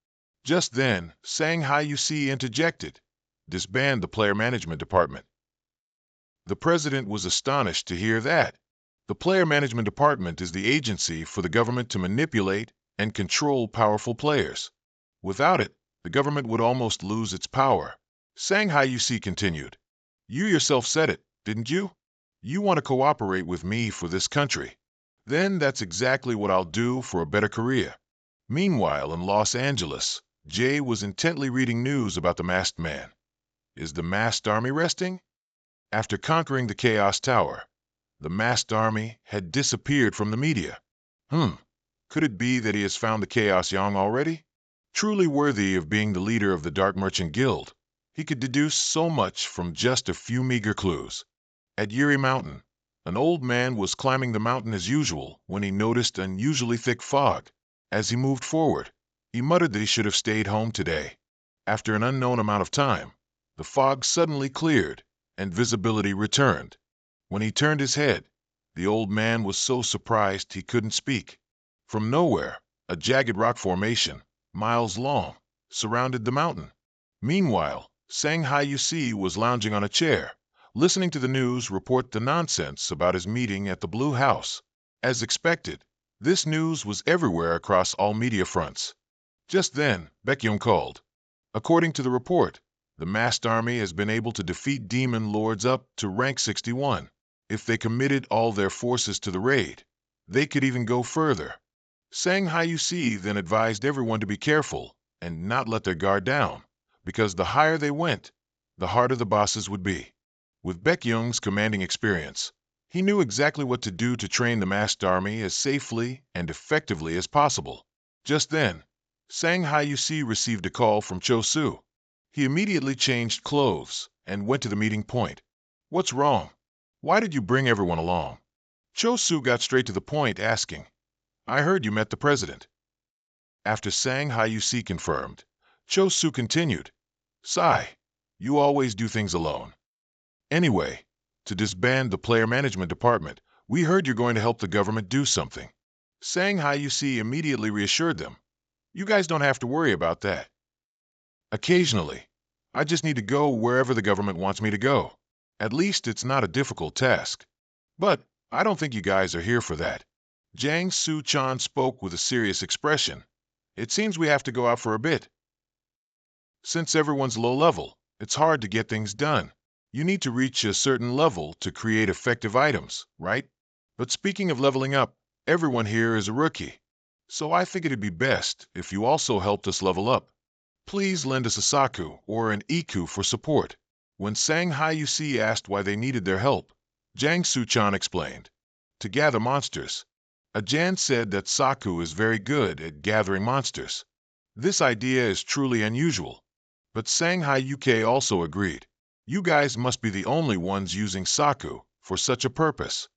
Just then, Sang Hyusi interjected, disband the player management department. The president was astonished to hear that. The player management department is the agency for the government to manipulate and control powerful players. Without it, the government would almost lose its power. Sang Hyusi continued, You yourself said it, didn't you? You want to cooperate with me for this country. Then that's exactly what I'll do for a better Korea. Meanwhile, in Los Angeles, Jay was intently reading news about the masked man. Is the masked army resting? After conquering the Chaos Tower, the masked army had disappeared from the media. Could it be that he has found the Chaos Yang already? Truly worthy of being the leader of the Dark Merchant Guild, He could deduce so much from just a few meager clues. At Yuri Mountain, an old man was climbing the mountain as usual when he noticed unusually thick fog. As he moved forward, he muttered that he should have stayed home today. After an unknown amount of time, the fog suddenly cleared and visibility returned. When he turned his head, the old man was so surprised he couldn't speak. From nowhere, a jagged rock formation, miles long, surrounded the mountain. Meanwhile, Shanghai Yusi was lounging on a chair, listening to the news report the nonsense about his meeting at the Blue House. As expected, this news was everywhere across all media fronts. Just then, Baekhyun called. According to the report, the masked army has been able to defeat demon lords up to rank 61. If they committed all their forces to the raid, they could even go further. Shanghai Yusi then advised everyone to be careful and not let their guard down, because the higher they went, the harder the bosses would be. With Baekhyun's commanding experience, he knew exactly what to do to train the masked army as safely and effectively as possible. Just then, Shanghai Yusi received a call from Cho Su. He immediately changed clothes and went to the meeting point. "What's wrong? Why did you bring everyone along?" Cho Su got straight to the point, asking, "I heard you met the president." After Shanghai Yusi confirmed, Cho Su continued, "Sai, you always do things alone. Anyway, to disband the player management department, we heard you're going to help the government do something." Shanghai Yusi immediately reassured them, "You guys don't have to worry about that. Occasionally, I just need to go wherever the government wants me to go. At least it's not a difficult task. But I don't think you guys are here for that." Jang Suchin spoke with a serious expression. "It seems we have to go out for a bit. Since everyone's low level, it's hard to get things done. You need to reach a certain level to create effective items, right? But speaking of leveling up, everyone here is a rookie. So I think it'd be best if you also helped us level up. Please lend us a Saku or an Iku for support." When Shanghai Yusi asked why they needed their help, Jang Suchin explained, "To gather monsters." Ajan said that Saku is very good at gathering monsters. This idea is truly unusual. But Shanghai UK also agreed. "You guys must be the only ones using Saku for such a purpose.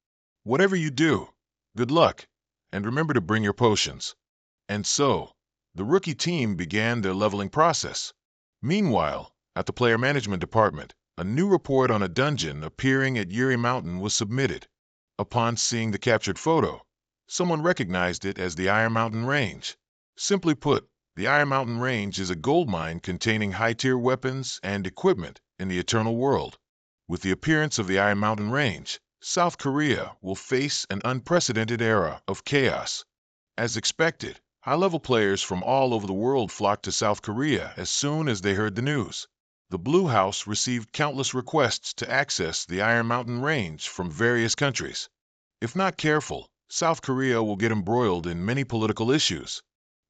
Whatever you do, good luck, and remember to bring your potions." And so, the rookie team began their leveling process. Meanwhile, at the player management department, a new report on a dungeon appearing at Yuri Mountain was submitted. Upon seeing the captured photo, someone recognized it as the Iron Mountain Range. Simply put, the Iron Mountain Range is a gold mine containing high-tier weapons and equipment in the Eternal World. With the appearance of the Iron Mountain Range, South Korea will face an unprecedented era of chaos. As expected, high-level players from all over the world flocked to South Korea as soon as they heard the news. The Blue House received countless requests to access the Iron Mountain Range from various countries. If not careful, South Korea will get embroiled in many political issues.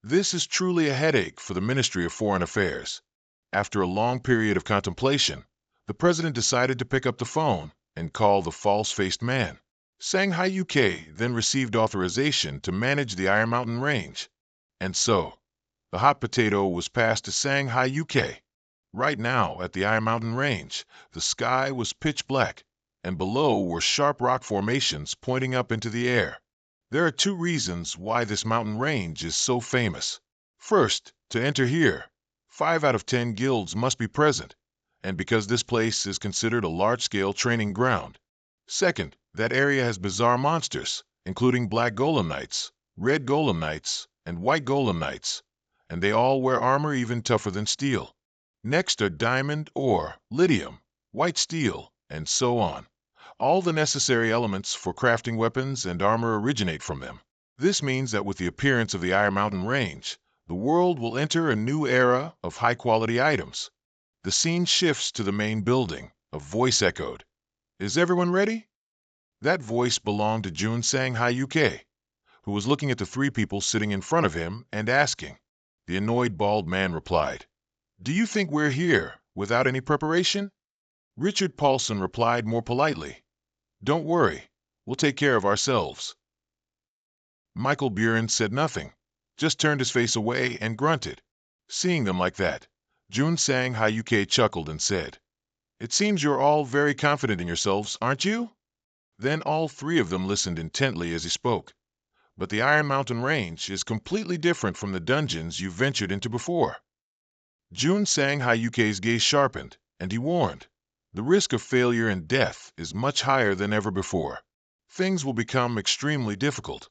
This is truly a headache for the Ministry of Foreign Affairs. After a long period of contemplation, the president decided to pick up the phone and call the false-faced man. Shanghai UK then received authorization to manage the Iron Mountain Range. And so, the hot potato was passed to Shanghai UK. Right now, at the Iron Mountain Range, the sky was pitch black, and below were sharp rock formations pointing up into the air. There are two reasons why this mountain range is so famous. First, to enter here, 5 out of 10 guilds must be present, and because this place is considered a large-scale training ground. Second, that area has bizarre monsters, including black golem knights, red golem knights, and white golem knights, and they all wear armor even tougher than steel. Next are diamond, ore, lithium, white steel, and so on. All the necessary elements for crafting weapons and armor originate from them. This means that with the appearance of the Iron Mountain Range, the world will enter a new era of high-quality items. The scene shifts to the main building. A voice echoed. "Is everyone ready?" That voice belonged to Jun Shanghai UK, who was looking at the 3 people sitting in front of him and asking. The annoyed bald man replied, "Do you think we're here without any preparation?" Richard Paulson replied more politely, "Don't worry, we'll take care of ourselves." Michael Buren said nothing, just turned his face away and grunted. Seeing them like that, Jun Sang Hayuke chuckled and said, "It seems you're all very confident in yourselves, aren't you?" Then all three of them listened intently as he spoke. "But the Iron Mountain Range is completely different from the dungeons you've ventured into before." Jun Sang Hayuke's gaze sharpened, and he warned, "The risk of failure and death is much higher than ever before. Things will become extremely difficult."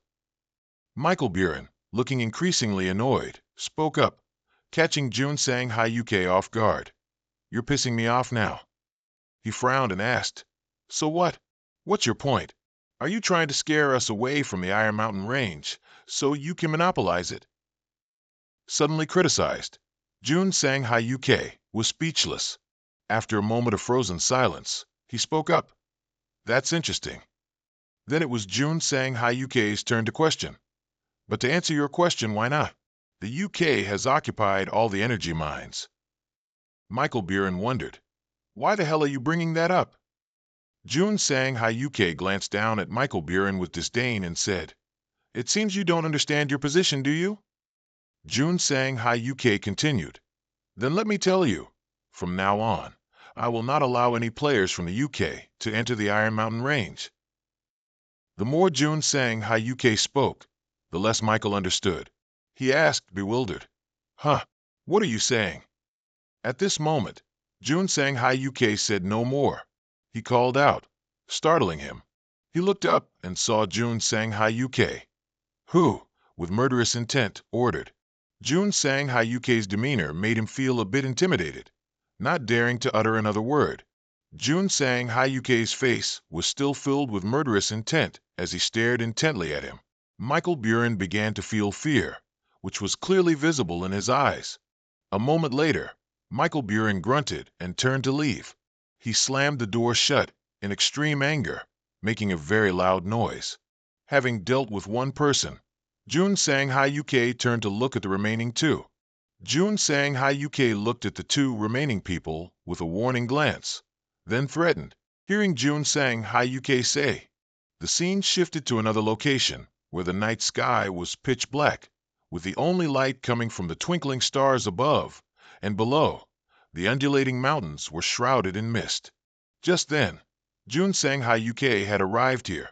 Michael Buren, looking increasingly annoyed, spoke up, catching Jun Sang Hayuke off guard. "You're pissing me off now." He frowned and asked, "So what? What's your point? Are you trying to scare us away from the Iron Mountain Range so you can monopolize it?" Suddenly criticized, Jun Sang Hayuke was speechless. After a moment of frozen silence, he spoke up. "That's interesting." Then it was Jun Sang Hayuke's turn to question. "But to answer your question, why not? The UK has occupied all the energy mines." Michael Buren wondered, "Why the hell are you bringing that up?" Jun Sang Hayuke glanced down at Michael Buren with disdain and said, "It seems you don't understand your position, do you?" Jun Sang Hayuke continued, "Then let me tell you, from now on, I will not allow any players from the UK to enter the Iron Mountain Range." The more Jun Sang Hayuke spoke, the less Michael understood. He asked, bewildered, "Huh, what are you saying?" At this moment, Jun Sang Hayuke said no more. He called out, startling him. He looked up and saw Jun Sang Hayuke, who, with murderous intent, ordered. Jun Sang Hayuke's demeanor made him feel a bit intimidated, not daring to utter another word. Jun Sang Hayuke's face was still filled with murderous intent as he stared intently at him. Michael Buren began to feel fear, which was clearly visible in his eyes. A moment later, Michael Buren grunted and turned to leave. He slammed the door shut in extreme anger, making a very loud noise. Having dealt with one person, Jun Sang Hayuke turned to look at the remaining two. Jun Sang Hayuke looked at the two remaining people with a warning glance, then threatened. Hearing Jun Sang Hayuke say, the scene shifted to another location, where the night sky was pitch black, with the only light coming from the twinkling stars above, and below, the undulating mountains were shrouded in mist. Just then, Jun Sang Hayuke had arrived here.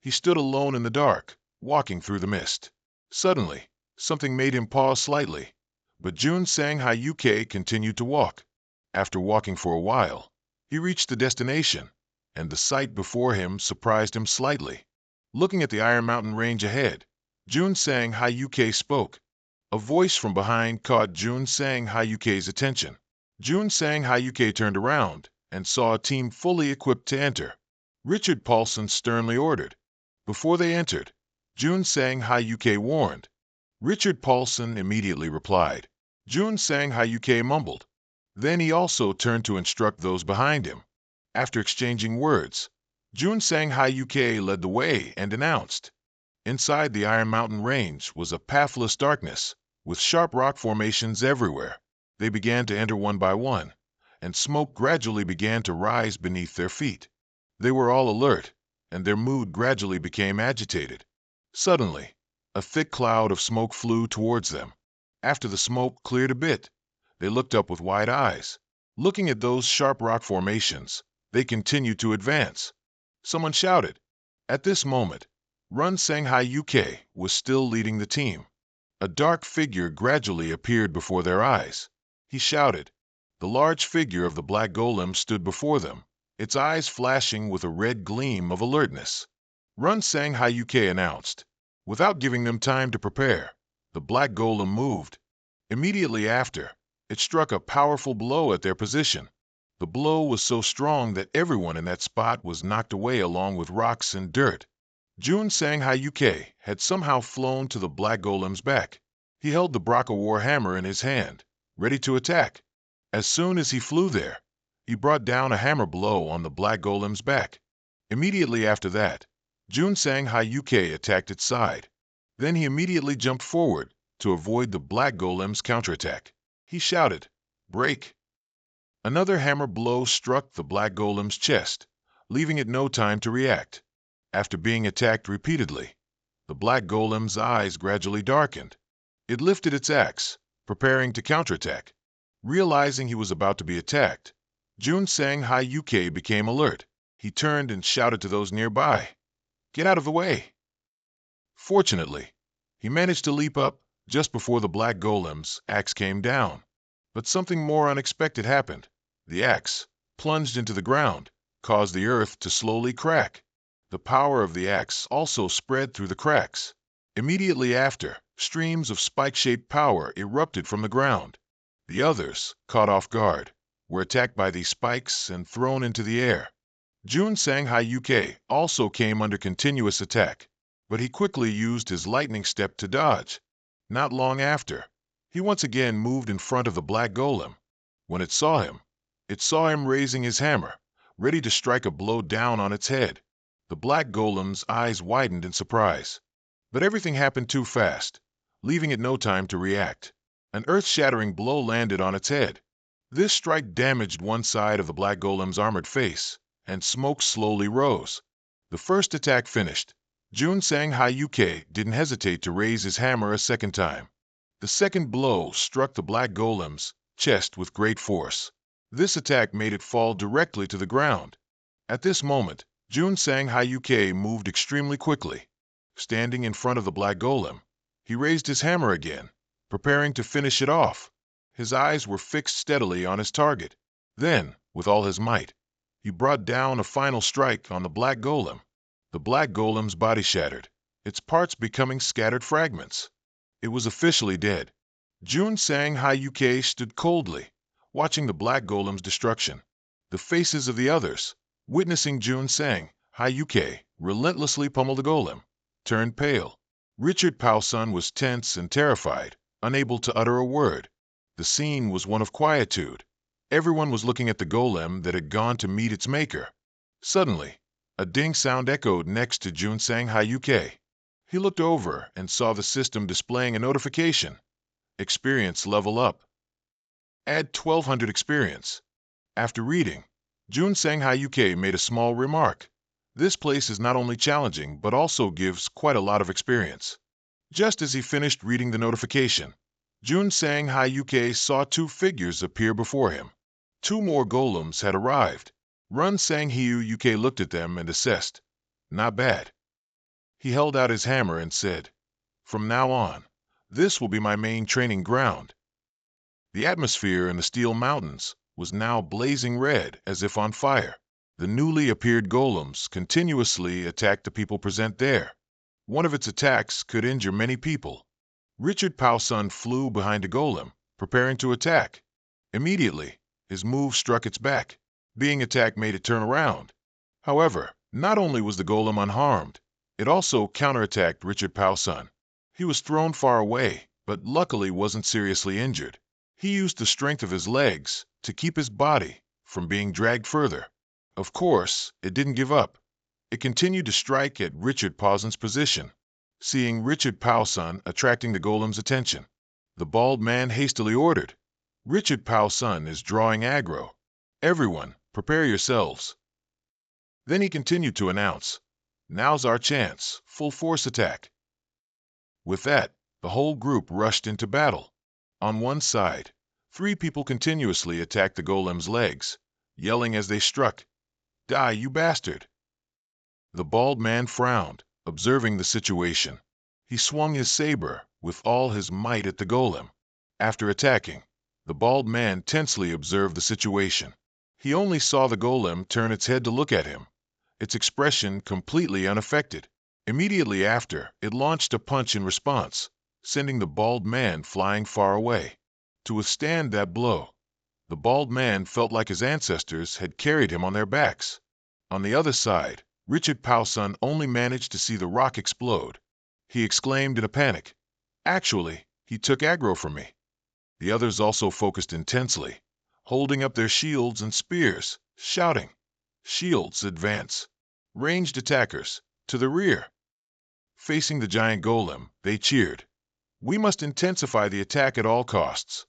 He stood alone in the dark, walking through the mist. Suddenly, something made him pause slightly, but Jun Sang Hayuke continued to walk. After walking for a while, he reached the destination, and the sight before him surprised him slightly. Looking at the Iron Mountain Range ahead, Jun Sang Hayuke spoke. A voice from behind caught Jun Sang Hayuke's attention. Jun Sang Hayuke turned around and saw a team fully equipped to enter. Richard Paulson sternly ordered. Before they entered, Jun Sang Hayuke warned. Richard Paulson immediately replied. Jun Sang Hayuke mumbled. Then he also turned to instruct those behind him. After exchanging words, Jun Sang Hayuke led the way and announced. Inside the Iron Mountain Range was a pathless darkness, with sharp rock formations everywhere. They began to enter one by one, and smoke gradually began to rise beneath their feet. They were all alert, and their mood gradually became agitated. Suddenly, a thick cloud of smoke flew towards them. After the smoke cleared a bit, they looked up with wide eyes. Looking at those sharp rock formations, they continued to advance. Someone shouted. At this moment, Run Sang Hayuke was still leading the team. A dark figure gradually appeared before their eyes. He shouted. The large figure of the black golem stood before them, its eyes flashing with a red gleam of alertness. Run Sang Hayuke announced. Without giving them time to prepare, the black golem moved. Immediately after, it struck a powerful blow at their position. The blow was so strong that everyone in that spot was knocked away along with rocks and dirt. Jun Sang Hayuke had somehow flown to the black golem's back. He held the Brocca War hammer in his hand, ready to attack. As soon as he flew there, he brought down a hammer blow on the black golem's back. Immediately after that, Jun Sang Hayuke attacked its side. Then he immediately jumped forward to avoid the black golem's counterattack. He shouted, "Break!" Another hammer blow struck the black golem's chest, leaving it no time to react. After being attacked repeatedly, the black golem's eyes gradually darkened. It lifted its axe, preparing to counterattack. Realizing he was about to be attacked, Junsang Hayuke became alert. He turned and shouted to those nearby, "Get out of the way!" Fortunately, he managed to leap up just before the black golem's axe came down. But something more unexpected happened. The axe plunged into the ground, caused the earth to slowly crack. The power of the axe also spread through the cracks. Immediately after, streams of spike-shaped power erupted from the ground. The others, caught off guard, were attacked by these spikes and thrown into the air. Junsang Hayuke also came under continuous attack, but he quickly used his lightning step to dodge. Not long after, he once again moved in front of the black golem. When it saw him raising his hammer, ready to strike a blow down on its head. The black golem's eyes widened in surprise. But everything happened too fast, leaving it no time to react. An earth-shattering blow landed on its head. This strike damaged one side of the black golem's armored face, and smoke slowly rose. The first attack finished. Junsang Hayuke didn't hesitate to raise his hammer a second time. The second blow struck the black golem's chest with great force. This attack made it fall directly to the ground. At this moment, Junsang Hayuke moved extremely quickly. Standing in front of the black golem, he raised his hammer again, preparing to finish it off. His eyes were fixed steadily on his target. Then, with all his might, he brought down a final strike on the black golem. The black golem's body shattered, its parts becoming scattered fragments. It was officially dead. Junsang Hayuke stood coldly, watching the black golem's destruction. The faces of the others, witnessing Junsang Hayuke relentlessly pummel the golem, turned pale. Richard Powson was tense and terrified, unable to utter a word. The scene was one of quietude. Everyone was looking at the golem that had gone to meet its maker. Suddenly, a ding sound echoed next to Junsang Hayuke. He looked over and saw the system displaying a notification. Experience level up. Add 1200 experience. After reading, Junsang Hayuke made a small remark. This place is not only challenging, but also gives quite a lot of experience. Just as he finished reading the notification, Junsang Hayuke saw two figures appear before him. Two more golems had arrived. Runsang Hayuke looked at them and assessed. Not bad. He held out his hammer and said, "From now on, this will be my main training ground." The atmosphere in the Steel Mountains was now blazing red as if on fire. The newly appeared golems continuously attacked the people present there. One of its attacks could injure many people. Richard Powson flew behind a golem, preparing to attack. Immediately, his move struck its back. Being attacked made it turn around. However, not only was the golem unharmed, it also counterattacked Richard Powson. He was thrown far away, but luckily wasn't seriously injured. He used the strength of his legs to keep his body from being dragged further. Of course, it didn't give up. It continued to strike at Richard Powson's position. Seeing Richard Powson attracting the golem's attention, the bald man hastily ordered, "Richard Powson is drawing aggro. Everyone, prepare yourselves." Then he continued to announce, "Now's our chance, full force attack." With that, the whole group rushed into battle. On one side, 3 people continuously attacked the golem's legs, yelling as they struck, "Die, you bastard!" The bald man frowned, observing the situation. He swung his saber with all his might at the golem. After attacking, the bald man tensely observed the situation. He only saw the golem turn its head to look at him, its expression completely unaffected. Immediately after, it launched a punch in response, sending the bald man flying far away. To withstand that blow, the bald man felt like his ancestors had carried him on their backs. On the other side, Richard Powson only managed to see the rock explode. He exclaimed in a panic, "Actually, he took aggro from me." The others also focused intensely, holding up their shields and spears, shouting, "Shields, advance! Ranged attackers, to the rear!" Facing the giant golem, they cheered, "We must intensify the attack at all costs."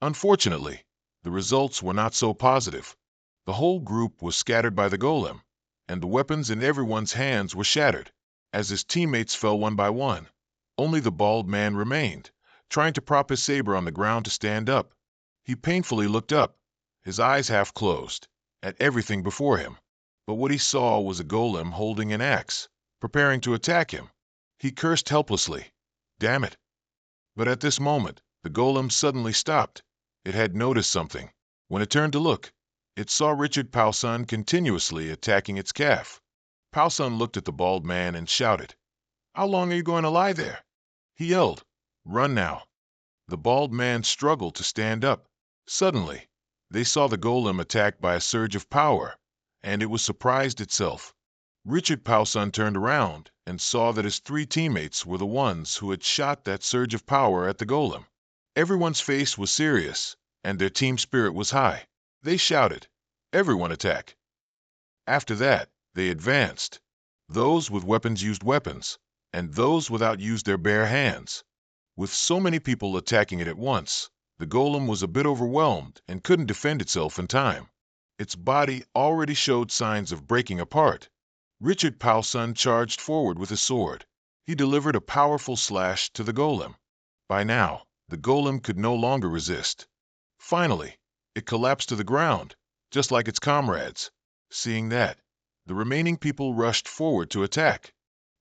Unfortunately, the results were not so positive. The whole group was scattered by the golem, and the weapons in everyone's hands were shattered. As his teammates fell one by one, only the bald man remained, trying to prop his saber on the ground to stand up. He painfully looked up, his eyes half closed, at everything before him. But what he saw was a golem holding an axe, preparing to attack him. He cursed helplessly. Damn it! But at this moment, the golem suddenly stopped. It had noticed something. When it turned to look, it saw Richard Pauson continuously attacking its calf. Pauson looked at the bald man and shouted, "How long are you going to lie there?" He yelled, "Run now." The bald man struggled to stand up. Suddenly, they saw the golem attacked by a surge of power, and it was surprised itself. Richard Pauson turned around and saw that his three teammates were the ones who had shot that surge of power at the golem. Everyone's face was serious, and their team spirit was high. They shouted, "Everyone attack!" After that, they advanced. Those with weapons used weapons, and those without used their bare hands. With so many people attacking it at once, the golem was a bit overwhelmed and couldn't defend itself in time. Its body already showed signs of breaking apart. Richard Pauson charged forward with his sword. He delivered a powerful slash to the golem. By now, the golem could no longer resist. Finally, it collapsed to the ground, just like its comrades. Seeing that, the remaining people rushed forward to attack.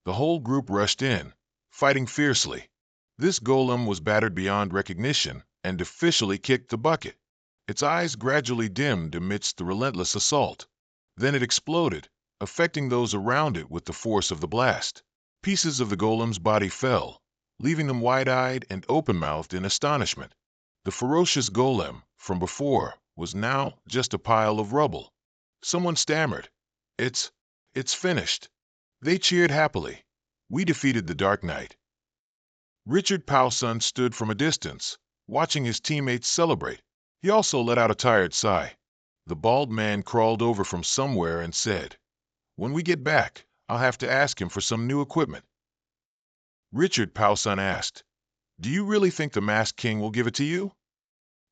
The whole group rushed in, fighting fiercely. This golem was battered beyond recognition and officially kicked the bucket. Its eyes gradually dimmed amidst the relentless assault. Then it exploded, affecting those around it with the force of the blast. Pieces of the golem's body fell, leaving them wide-eyed and open-mouthed in astonishment. The ferocious golem, from before, was now just a pile of rubble. Someone stammered, It's finished." They cheered happily. "We defeated the Dark Knight." Richard Pauson stood from a distance, watching his teammates celebrate. He also let out a tired sigh. The bald man crawled over from somewhere and said, "When we get back, I'll have to ask him for some new equipment." Richard Pauson asked, "Do you really think the Masked King will give it to you?"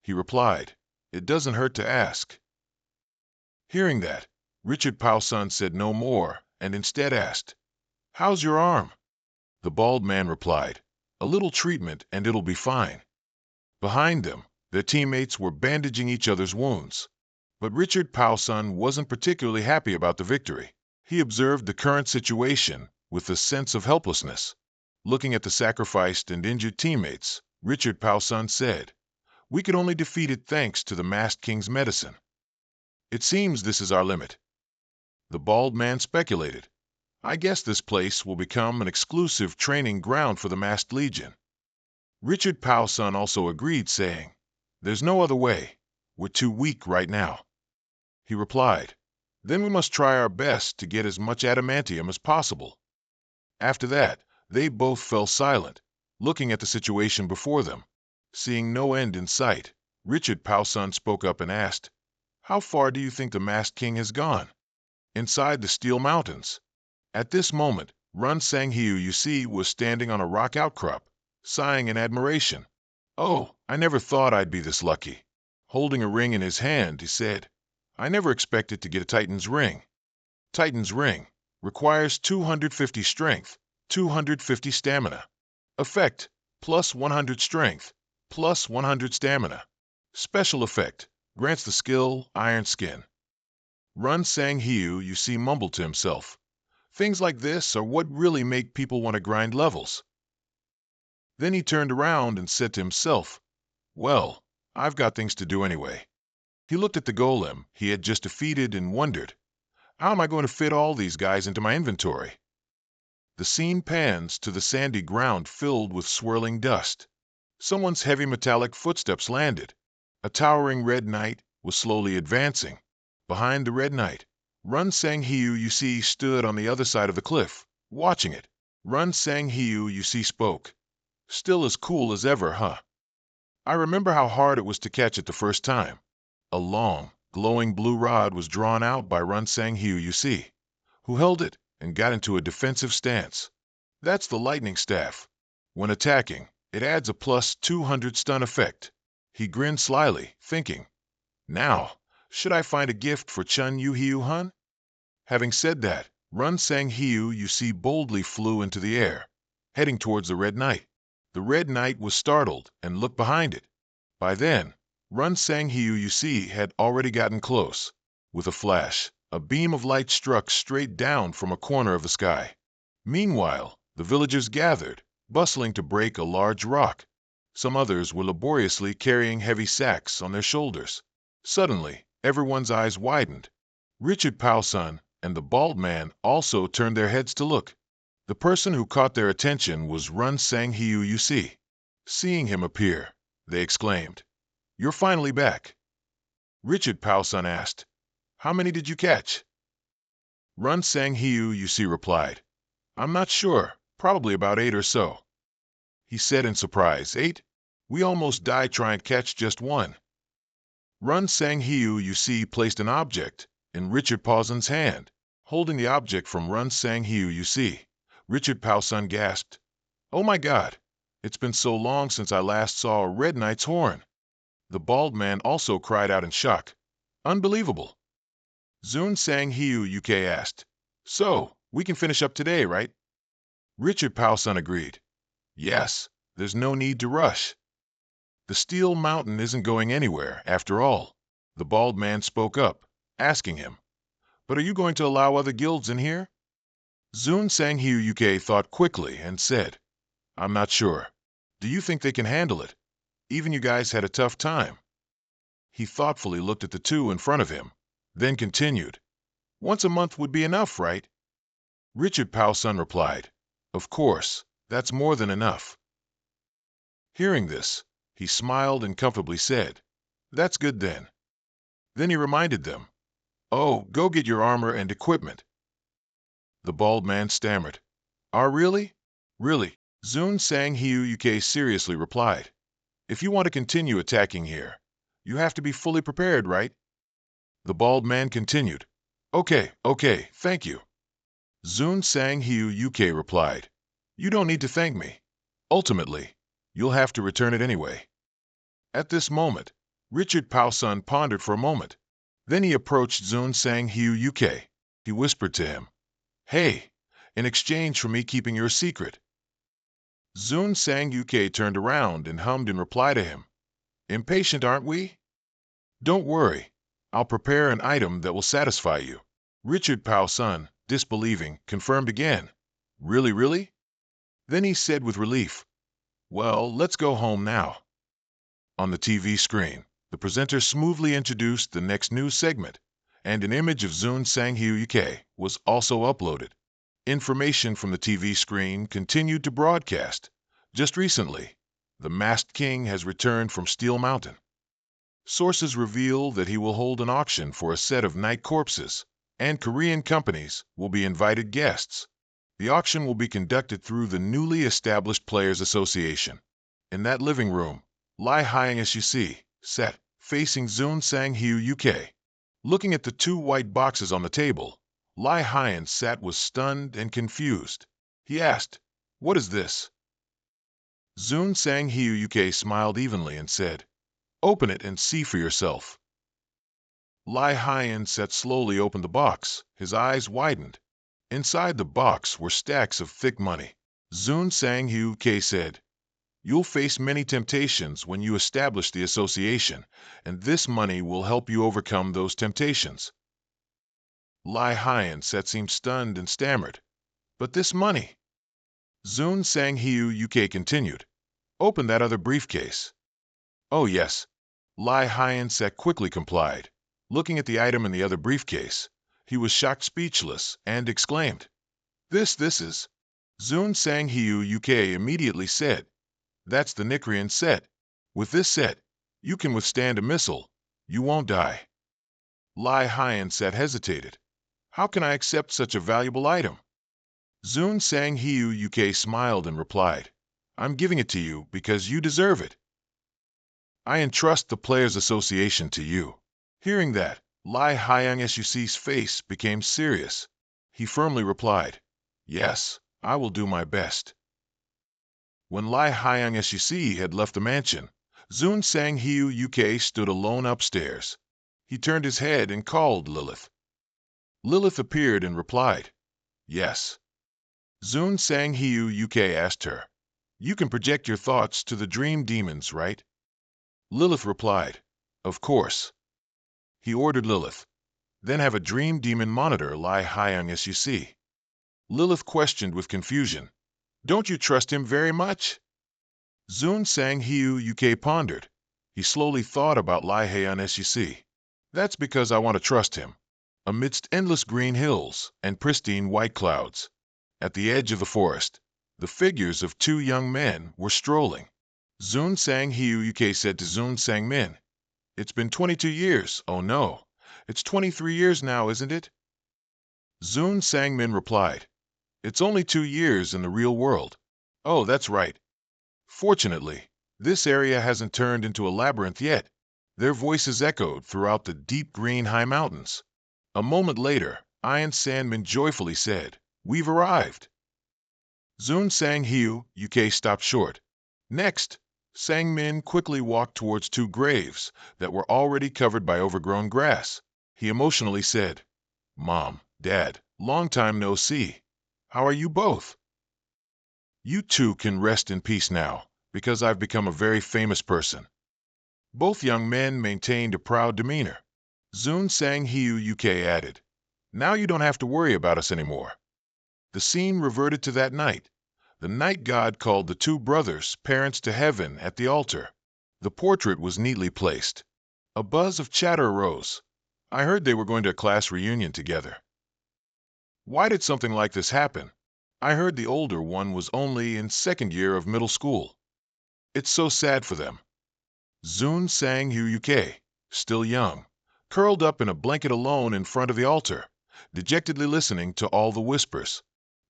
He replied, "It doesn't hurt to ask." Hearing that, Richard Pauson said no more and instead asked, "How's your arm?" The bald man replied, "A little treatment and it'll be fine." Behind them, their teammates were bandaging each other's wounds. But Richard Pauson wasn't particularly happy about the victory. He observed the current situation with a sense of helplessness. Looking at the sacrificed and injured teammates, Richard Pauson said, "We could only defeat it thanks to the Masked King's medicine. It seems this is our limit." The bald man speculated, "I guess this place will become an exclusive training ground for the Masked Legion." Richard Pauson also agreed, saying, "There's no other way. We're too weak right now." He replied, "Then we must try our best to get as much adamantium as possible." After that, they both fell silent, looking at the situation before them. Seeing no end in sight, Richard Pauson spoke up and asked, "How far do you think the Masked King has gone?" "Inside the Steel Mountains." At this moment, Run Sang Hiu Yusi was standing on a rock outcrop, sighing in admiration. "Oh, I never thought I'd be this lucky." Holding a ring in his hand, he said, "I never expected to get a Titan's ring." Titan's ring requires 250 strength, 250 stamina. Effect, plus 100 strength, plus 100 stamina. Special effect, grants the skill Iron Skin. Run Sang Hiu Yusi mumbled to himself, "Things like this are what really make people want to grind levels." Then he turned around and said to himself, "Well, I've got things to do anyway." He looked at the golem he had just defeated and wondered, "How am I going to fit all these guys into my inventory?" The scene pans to the sandy ground filled with swirling dust. Someone's heavy metallic footsteps landed. A towering red knight was slowly advancing. Behind the red knight, Run Sang Hiu Yusi stood on the other side of the cliff, watching it. Run Sang Hiu Yusi spoke, "Still as cool as ever, huh? I remember how hard it was to catch it the first time." A long, glowing blue rod was drawn out by Run Sang Hiu Yusi, who held it and got into a defensive stance. "That's the lightning staff. When attacking, it adds a plus 200 stun effect." He grinned slyly, thinking, "Now, should I find a gift for Chun Yu Hiu Hun?" Having said that, Run Sang Hiu Yusi boldly flew into the air, heading towards the Red Knight. The Red Knight was startled and looked behind it. By then, Run Sang Hiu you see had already gotten close. With a flash, a beam of light struck straight down from a corner of the sky. Meanwhile, the villagers gathered, bustling to break a large rock. Some others were laboriously carrying heavy sacks on their shoulders. Suddenly, everyone's eyes widened. Richard Powson and the bald man also turned their heads to look. The person who caught their attention was Run Sang Hiu you see. Seeing him appear, they exclaimed, "You're finally back." Richard Powson asked, "How many did you catch?" Run Sang Hiu you see replied, "I'm not sure, probably about 8 or so." He said in surprise, 8? We almost died trying to catch just one. Run Sang Hiu you see placed an object in Richard Powson's hand. Holding the object from Run Sang Hiu you see, Richard Powson gasped, "Oh my God, it's been so long since I last saw a red knight's horn." The bald man also cried out in shock, "Unbelievable." Zun Sang Hiu UK asked, "So, we can finish up today, right?" Richard Powson agreed, "Yes, there's no need to rush. The Steel Mountain isn't going anywhere, after all." The bald man spoke up, asking him, "But are you going to allow other guilds in here?" Zun Sang Hiu UK thought quickly and said, "I'm not sure. Do you think they can handle it? Even you guys had a tough time." He thoughtfully looked at the two in front of him, then continued, "Once a month would be enough, right?" Richard Powson replied, "Of course, that's more than enough." Hearing this, he smiled and comfortably said, "That's good then." Then he reminded them, "Oh, go get your armor and equipment." The bald man stammered, Really? Really?" Zun Sang Hiu UK seriously replied, "If you want to continue attacking here, you have to be fully prepared, right?" The bald man continued, Okay, thank you." Zun Sang Hiu UK replied, "You don't need to thank me. Ultimately, you'll have to return it anyway." At this moment, Richard Powson pondered for a moment. Then he approached Zun Sang Hiu UK. He whispered to him, "Hey, in exchange for me keeping your secret." Zun Sang UK turned around and hummed in reply to him, "Impatient, aren't we? Don't worry, I'll prepare an item that will satisfy you." Richard Powson, disbelieving, confirmed again, Really? Then he said with relief, "Well, let's go home now." On the TV screen, the presenter smoothly introduced the next news segment, and an image of Zun Sang Hiu UK was also uploaded. Information from the TV screen continued to broadcast. Just recently, the Masked King has returned from Steel Mountain. Sources reveal that he will hold an auction for a set of knight corpses, and Korean companies will be invited guests. The auction will be conducted through the newly established Players Association. In that living room, Lai Hyang as you see, sat, facing Zun Sang Hiu UK. Looking at the two white boxes on the table, Lai Hyang sat was stunned and confused. He asked, "What is this?" Zun Sang Hiu UK smiled evenly and said, "Open it and see for yourself." Lai Hyang sat slowly opened the box. His eyes widened. Inside the box were stacks of thick money. Zun Sang Hiu UK said, "You'll face many temptations when you establish the association, and this money will help you overcome those temptations." Lai Hyang seemed stunned and stammered, "But this money?" Zun Sang Hiu UK continued, "Open that other briefcase." "Oh yes." Lai Hyang quickly complied. Looking at the item in the other briefcase, he was shocked speechless and exclaimed, This is." Zun Sang Hiu UK immediately said, "That's the Nicrian set. With this set, you can withstand a missile. You won't die." Lai Hyang hesitated. "How can I accept such a valuable item?" Zun Sang Hiu UK smiled and replied, "I'm giving it to you because you deserve it. I entrust the Players Association to you." Hearing that, Lai Hyang SUC's face became serious. He firmly replied, "Yes, I will do my best." When Lai Hyang SUC had left the mansion, Zun Sang Hiu UK stood alone upstairs. He turned his head and called Lilith. Lilith appeared and replied, "Yes." Zun Sang Hiu UK asked her, "You can project your thoughts to the dream demons, right?" Lilith replied, Of course. He ordered Lilith. Then have a dream demon monitor lie high on SUC. Lilith questioned with confusion. Don't you trust him very much? Zun Sang Hiu UK pondered. He slowly thought about Lai He on SUC. That's because I want to trust him. Amidst endless green hills and pristine white clouds, at the edge of the forest, the figures of two young men were strolling. Zun Sang Hiu UK said to Zun Sang Min, It's been 22 years. Oh no, it's 23 years now, isn't it? Zun Sang Min replied, It's only 2 years in the real world. Oh, that's right. Fortunately, this area hasn't turned into a labyrinth yet. Their voices echoed throughout the deep green high mountains. A moment later, Ian Sandman joyfully said, We've arrived. Zun Sang Hiu UK stopped short. Next, Sang Min quickly walked towards two graves that were already covered by overgrown grass. He emotionally said, Mom, Dad, long time no see. How are you both? You two can rest in peace now, because I've become a very famous person. Both young men maintained a proud demeanor. Zun Sang Hiu UK added, Now you don't have to worry about us anymore. The scene reverted to that night. The night god called the two brothers parents to heaven at the altar. The portrait was neatly placed. A buzz of chatter arose. I heard they were going to a class reunion together. Why did something like this happen? I heard the older one was only in second year of middle school. It's so sad for them. Zun Sang Hu UK, still young, curled up in a blanket alone in front of the altar, dejectedly listening to all the whispers.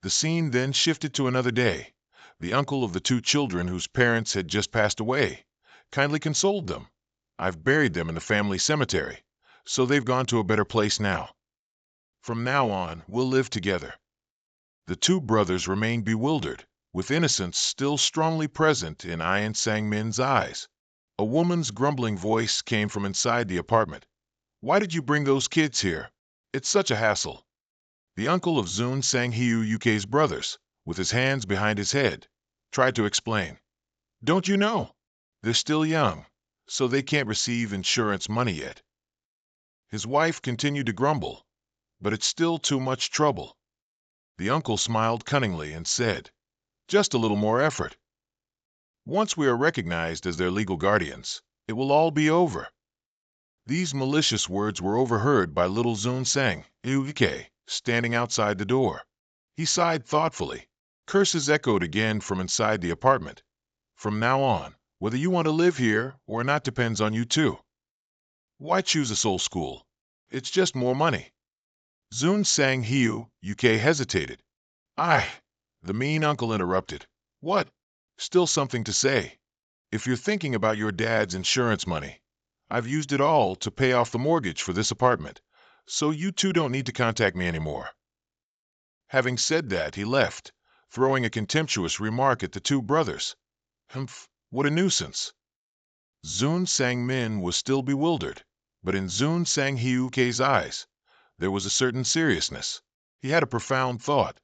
The scene then shifted to another day. The uncle of the two children whose parents had just passed away kindly consoled them. I've buried them in the family cemetery, so they've gone to a better place now. From now on, we'll live together. The two brothers remained bewildered, with innocence still strongly present in Ian Sang Min's eyes. A woman's grumbling voice came from inside the apartment. Why did you bring those kids here? It's such a hassle. The uncle of Zun Sang Hiu UK's brothers, with his hands behind his head, tried to explain. Don't you know? They're still young, so they can't receive insurance money yet. His wife continued to grumble, but it's still too much trouble. The uncle smiled cunningly and said, Just a little more effort. Once we are recognized as their legal guardians, it will all be over. These malicious words were overheard by little Zun Sang, UK, standing outside the door. He sighed thoughtfully. Curses echoed again from inside the apartment. From now on, whether you want to live here or not depends on you too. Why choose a soul school? It's just more money. Zun Sang Hiu, UK hesitated. The mean uncle interrupted. What? Still something to say. If you're thinking about your dad's insurance money, I've used it all to pay off the mortgage for this apartment, so you two don't need to contact me anymore. Having said that, he left, throwing a contemptuous remark at the two brothers. Humph, what a nuisance. Zun Sang Min was still bewildered, but in Zun Sang Hiuke's eyes, there was a certain seriousness. He had a profound thought.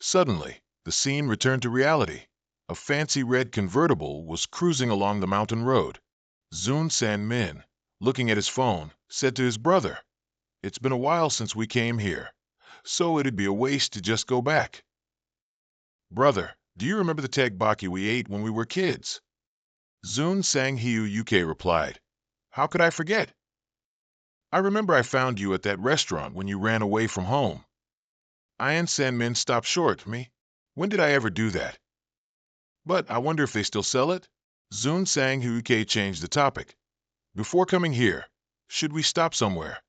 Suddenly, the scene returned to reality. A fancy red convertible was cruising along the mountain road. Zun Sang Min, looking at his phone, said to his brother, It's been a while since we came here, so it'd be a waste to just go back. Brother, do you remember the tegbaki we ate when we were kids? Zun Sang Hiu UK replied, How could I forget? I remember I found you at that restaurant when you ran away from home. Ian San Min stopped short me. When did I ever do that? But I wonder if they still sell it? Zun Sang Hu UK changed the topic. Before coming here, should we stop somewhere?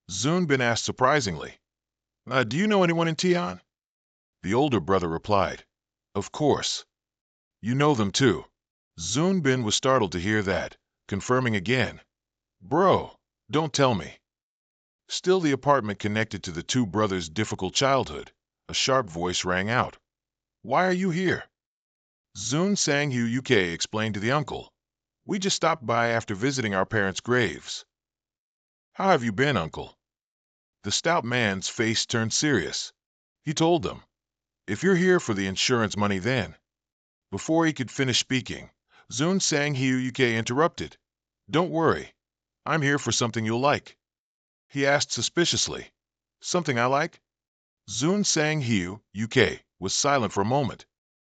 Zun Bin asked surprisingly. Do you know anyone in Tian? The older brother replied. Of course. You know them too. Zun Bin was startled to hear that, confirming again. Bro, don't tell me. Still the apartment connected to the two brothers' difficult childhood. A sharp voice rang out. Why are you here? Zun Sang Hu UK explained to the uncle. We just stopped by after visiting our parents' graves. How have you been, uncle? The stout man's face turned serious. He told them, If you're here for the insurance money then. Before he could finish speaking, Zun Sang Hu UK interrupted. Don't worry. I'm here for something you'll like. He asked suspiciously. Something I like? Zun Sang Hiu, UK, was silent for a moment.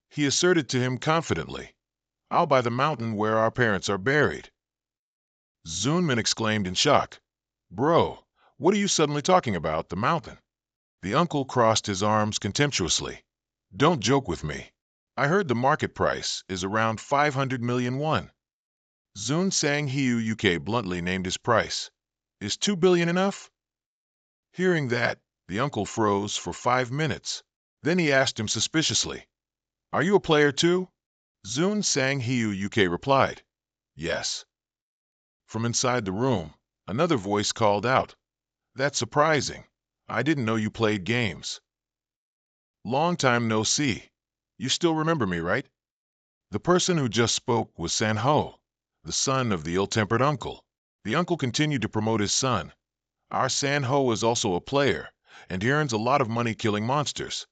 He asserted to him confidently, I'll buy the mountain where our parents are buried. Zunmin exclaimed in shock. Bro, what are you suddenly talking about, the mountain? The uncle crossed his arms contemptuously. Don't joke with me. I heard the market price is around 500 million won. Zun Sang Hiu UK bluntly named his price. Is 2 billion enough? Hearing that, the uncle froze for 5 minutes. Then he asked him suspiciously, Are you a player too? Zun Sang Hiu UK replied, Yes. From inside the room, another voice called out, That's surprising. I didn't know you played games. Long time no see. You still remember me, right? The person who just spoke was San Ho, the son of the ill-tempered uncle. The uncle continued to promote his son. Our San Ho is also a player, and he earns a lot of money killing monsters.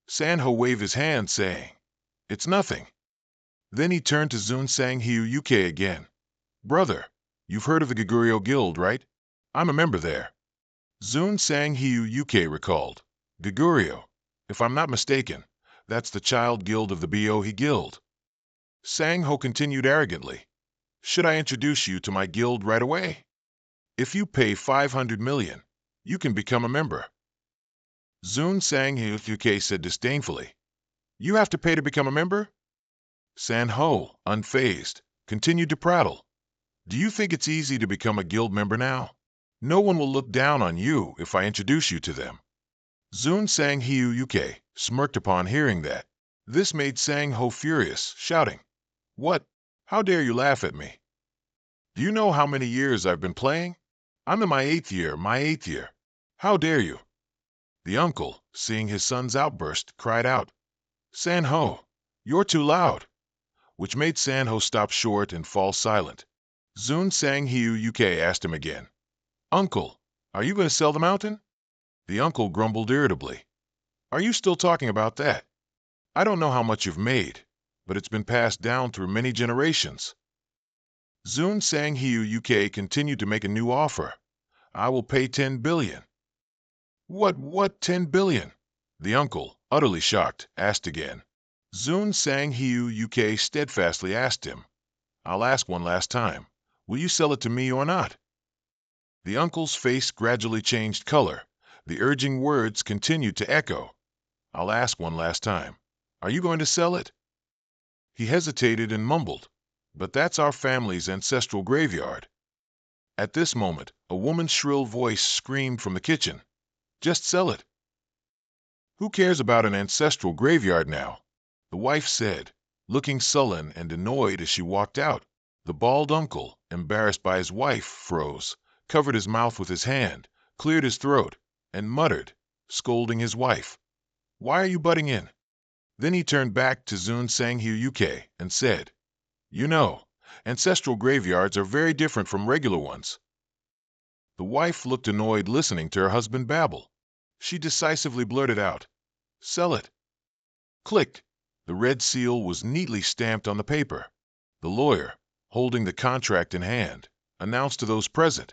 San Ho waved his hand, saying, It's nothing. Then he turned to Zun Sang Hiu UK again. Brother, you've heard of the Goguryeo Guild, right? I'm a member there. Zun Sang Hiu UK recalled. Goguryeo, if I'm not mistaken, that's the child guild of the Bohe Guild. Sang Ho continued arrogantly. Should I introduce you to my guild right away? If you pay 500 million, you can become a member. Zun Sang Hiu UK said disdainfully. You have to pay to become a member? San Ho, unfazed, continued to prattle. Do you think it's easy to become a guild member now? No one will look down on you if I introduce you to them. Zun Sang Hiu UK smirked upon hearing that. This made Sang Ho furious, shouting, What? How dare you laugh at me? Do you know how many years I've been playing? I'm in my 8th year. How dare you? The uncle, seeing his son's outburst, cried out, San Ho, you're too loud, which made San Ho stop short and fall silent. Zun Sang Hiu UK asked him again, Uncle, are you going to sell the mountain? The uncle grumbled irritably. Are you still talking about that? I don't know how much you've made, but it's been passed down through many generations. Zun Sang Hiu UK continued to make a new offer. I will pay 10 billion. What 10 billion? The uncle, utterly shocked, asked again. Zun Sang Hiu UK steadfastly asked him, I'll ask one last time. Will you sell it to me or not? The uncle's face gradually changed color. The urging words continued to echo. I'll ask one last time. Are you going to sell it? He hesitated and mumbled, But that's our family's ancestral graveyard. At this moment, a woman's shrill voice screamed from the kitchen. Just sell it. Who cares about an ancestral graveyard now? The wife said, looking sullen and annoyed as she walked out. The bald uncle, embarrassed by his wife, froze, covered his mouth with his hand, cleared his throat, and muttered, scolding his wife. Why are you butting in? Then he turned back to Zun Sang Hiu UK and said, You know, ancestral graveyards are very different from regular ones. The wife looked annoyed listening to her husband babble. She decisively blurted out, Sell it. Click. The red seal was neatly stamped on the paper. The lawyer, holding the contract in hand, announced to those present,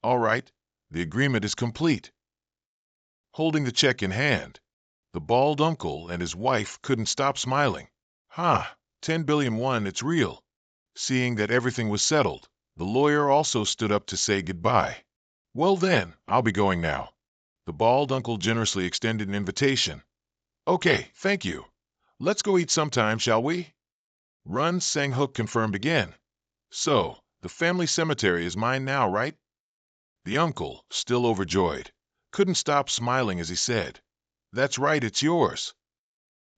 All right, the agreement is complete. Holding the check in hand, the bald uncle and his wife couldn't stop smiling. 10 billion won, it's real. Seeing that everything was settled, the lawyer also stood up to say goodbye. Well then, I'll be going now. The bald uncle generously extended an invitation. Okay, thank you. Let's go eat sometime, shall we? Run Sang Hook confirmed again. So, the family cemetery is mine now, right? The uncle, still overjoyed, couldn't stop smiling as he said, That's right, it's yours.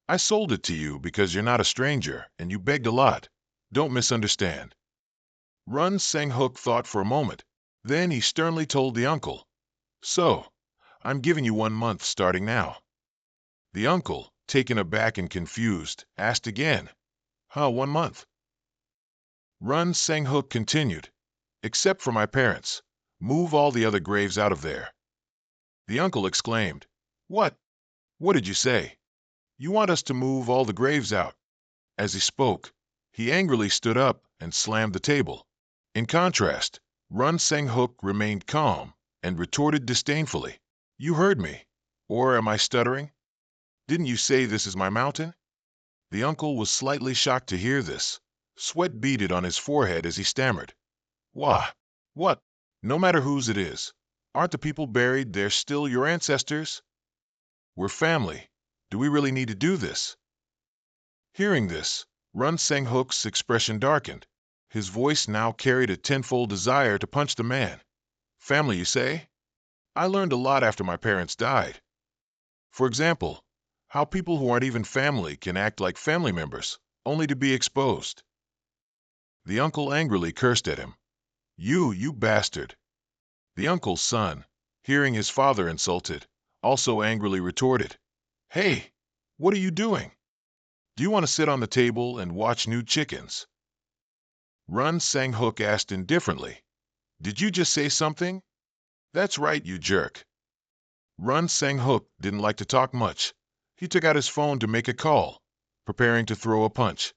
I sold it to you because you're not a stranger and you begged a lot. Don't misunderstand. Run Sang Hook thought for a moment. Then he sternly told the uncle, So, I'm giving you 1 month starting now. The uncle, taken aback and confused, asked again, 1 month? Run Sang Hook continued, Except for my parents. Move all the other graves out of there. The uncle exclaimed, What? What did you say? You want us to move all the graves out? As he spoke, he angrily stood up and slammed the table. In contrast, Run Sang-hook remained calm and retorted disdainfully, "You heard me. Or am I stuttering? Didn't you say this is my mountain?" The uncle was slightly shocked to hear this. Sweat beaded on his forehead as he stammered, "Why, what? No matter whose it is. Aren't the people buried there still your ancestors? We're family. Do we really need to do this?" Hearing this, Run Sang-hook's expression darkened. His voice now carried a tenfold desire to punch the man. "Family, you say? I learned a lot after my parents died. For example, how people who aren't even family can act like family members, only to be exposed." The uncle angrily cursed at him. You bastard." The uncle's son, hearing his father insulted, also angrily retorted, "Hey, what are you doing? Do you want to sit on the table and watch new chickens?" Run Sang-hook asked indifferently, "Did you just say something?" "That's right, you jerk." Run Sang-hook didn't like to talk much. He took out his phone to make a call, preparing to throw a punch.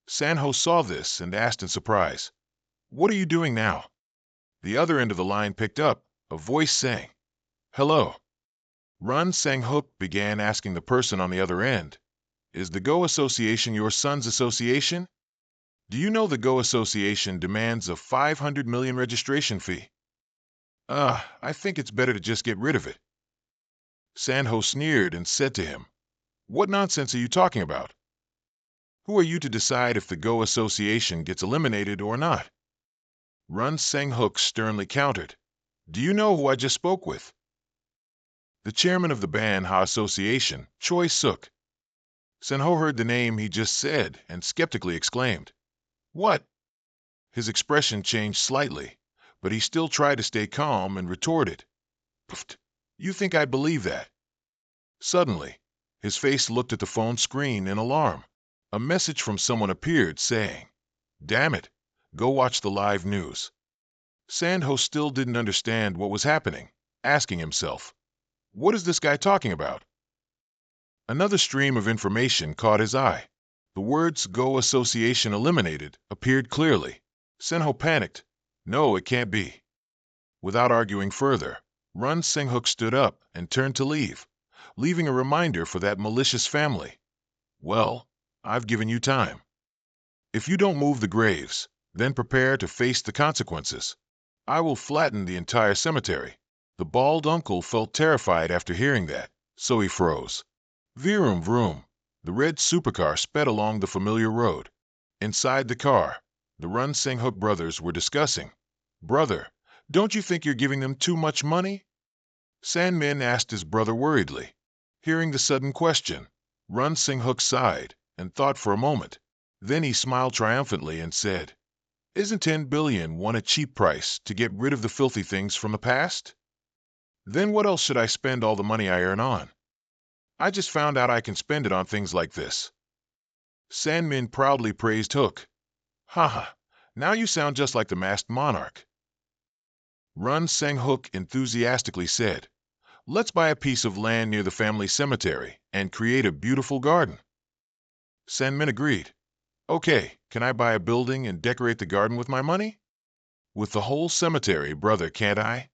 Sanho saw this and asked in surprise, "What are you doing now?" The other end of the line picked up, a voice saying, "Hello." Run Sang-hook began asking the person on the other end, "Is the Go Association your son's association? Do you know the Go Association demands a 500 million registration fee? I think it's better to just get rid of it." Sanho sneered and said to him, "What nonsense are you talking about? Who are you to decide if the Go Association gets eliminated or not?" Run Sang-hook sternly countered, "Do you know who I just spoke with?" "The chairman of the Manhua Association, Choi Suk." Sanho heard the name he just said and skeptically exclaimed, "What?" His expression changed slightly, but he still tried to stay calm and retorted, "Pfft, you think I'd believe that?" Suddenly, his face looked at the phone screen in alarm. A message from someone appeared saying, "Damn it, go watch the live news." Sanho still didn't understand what was happening, asking himself, "What is this guy talking about?" Another stream of information caught his eye. The words "Go Association Eliminated" appeared clearly. Sanho panicked. No, it can't be. Without arguing further, Run Sang-hook stood up and turned to leave, leaving a reminder for that malicious family. "Well, I've given you time. If you don't move the graves, then prepare to face the consequences. I will flatten the entire cemetery." The bald uncle felt terrified after hearing that, so he froze. Vroom vroom. The red supercar sped along the familiar road. Inside the car, the Run Sang-hook brothers were discussing. "Brother, don't you think you're giving them too much money?" San-min asked his brother worriedly. Hearing the sudden question, Run Sang-hook sighed and thought for a moment. Then he smiled triumphantly and said, "Isn't 10 billion a cheap price to get rid of the filthy things from the past? Then what else should I spend all the money I earn on? I just found out I can spend it on things like this." San-min proudly praised Hook. "Haha, now you sound just like the masked monarch." Run Sang-hook enthusiastically said, "Let's buy a piece of land near the family cemetery and create a beautiful garden." San-min agreed. "Okay, can I buy a building and decorate the garden with my money?" "With the whole cemetery, brother, can't I?"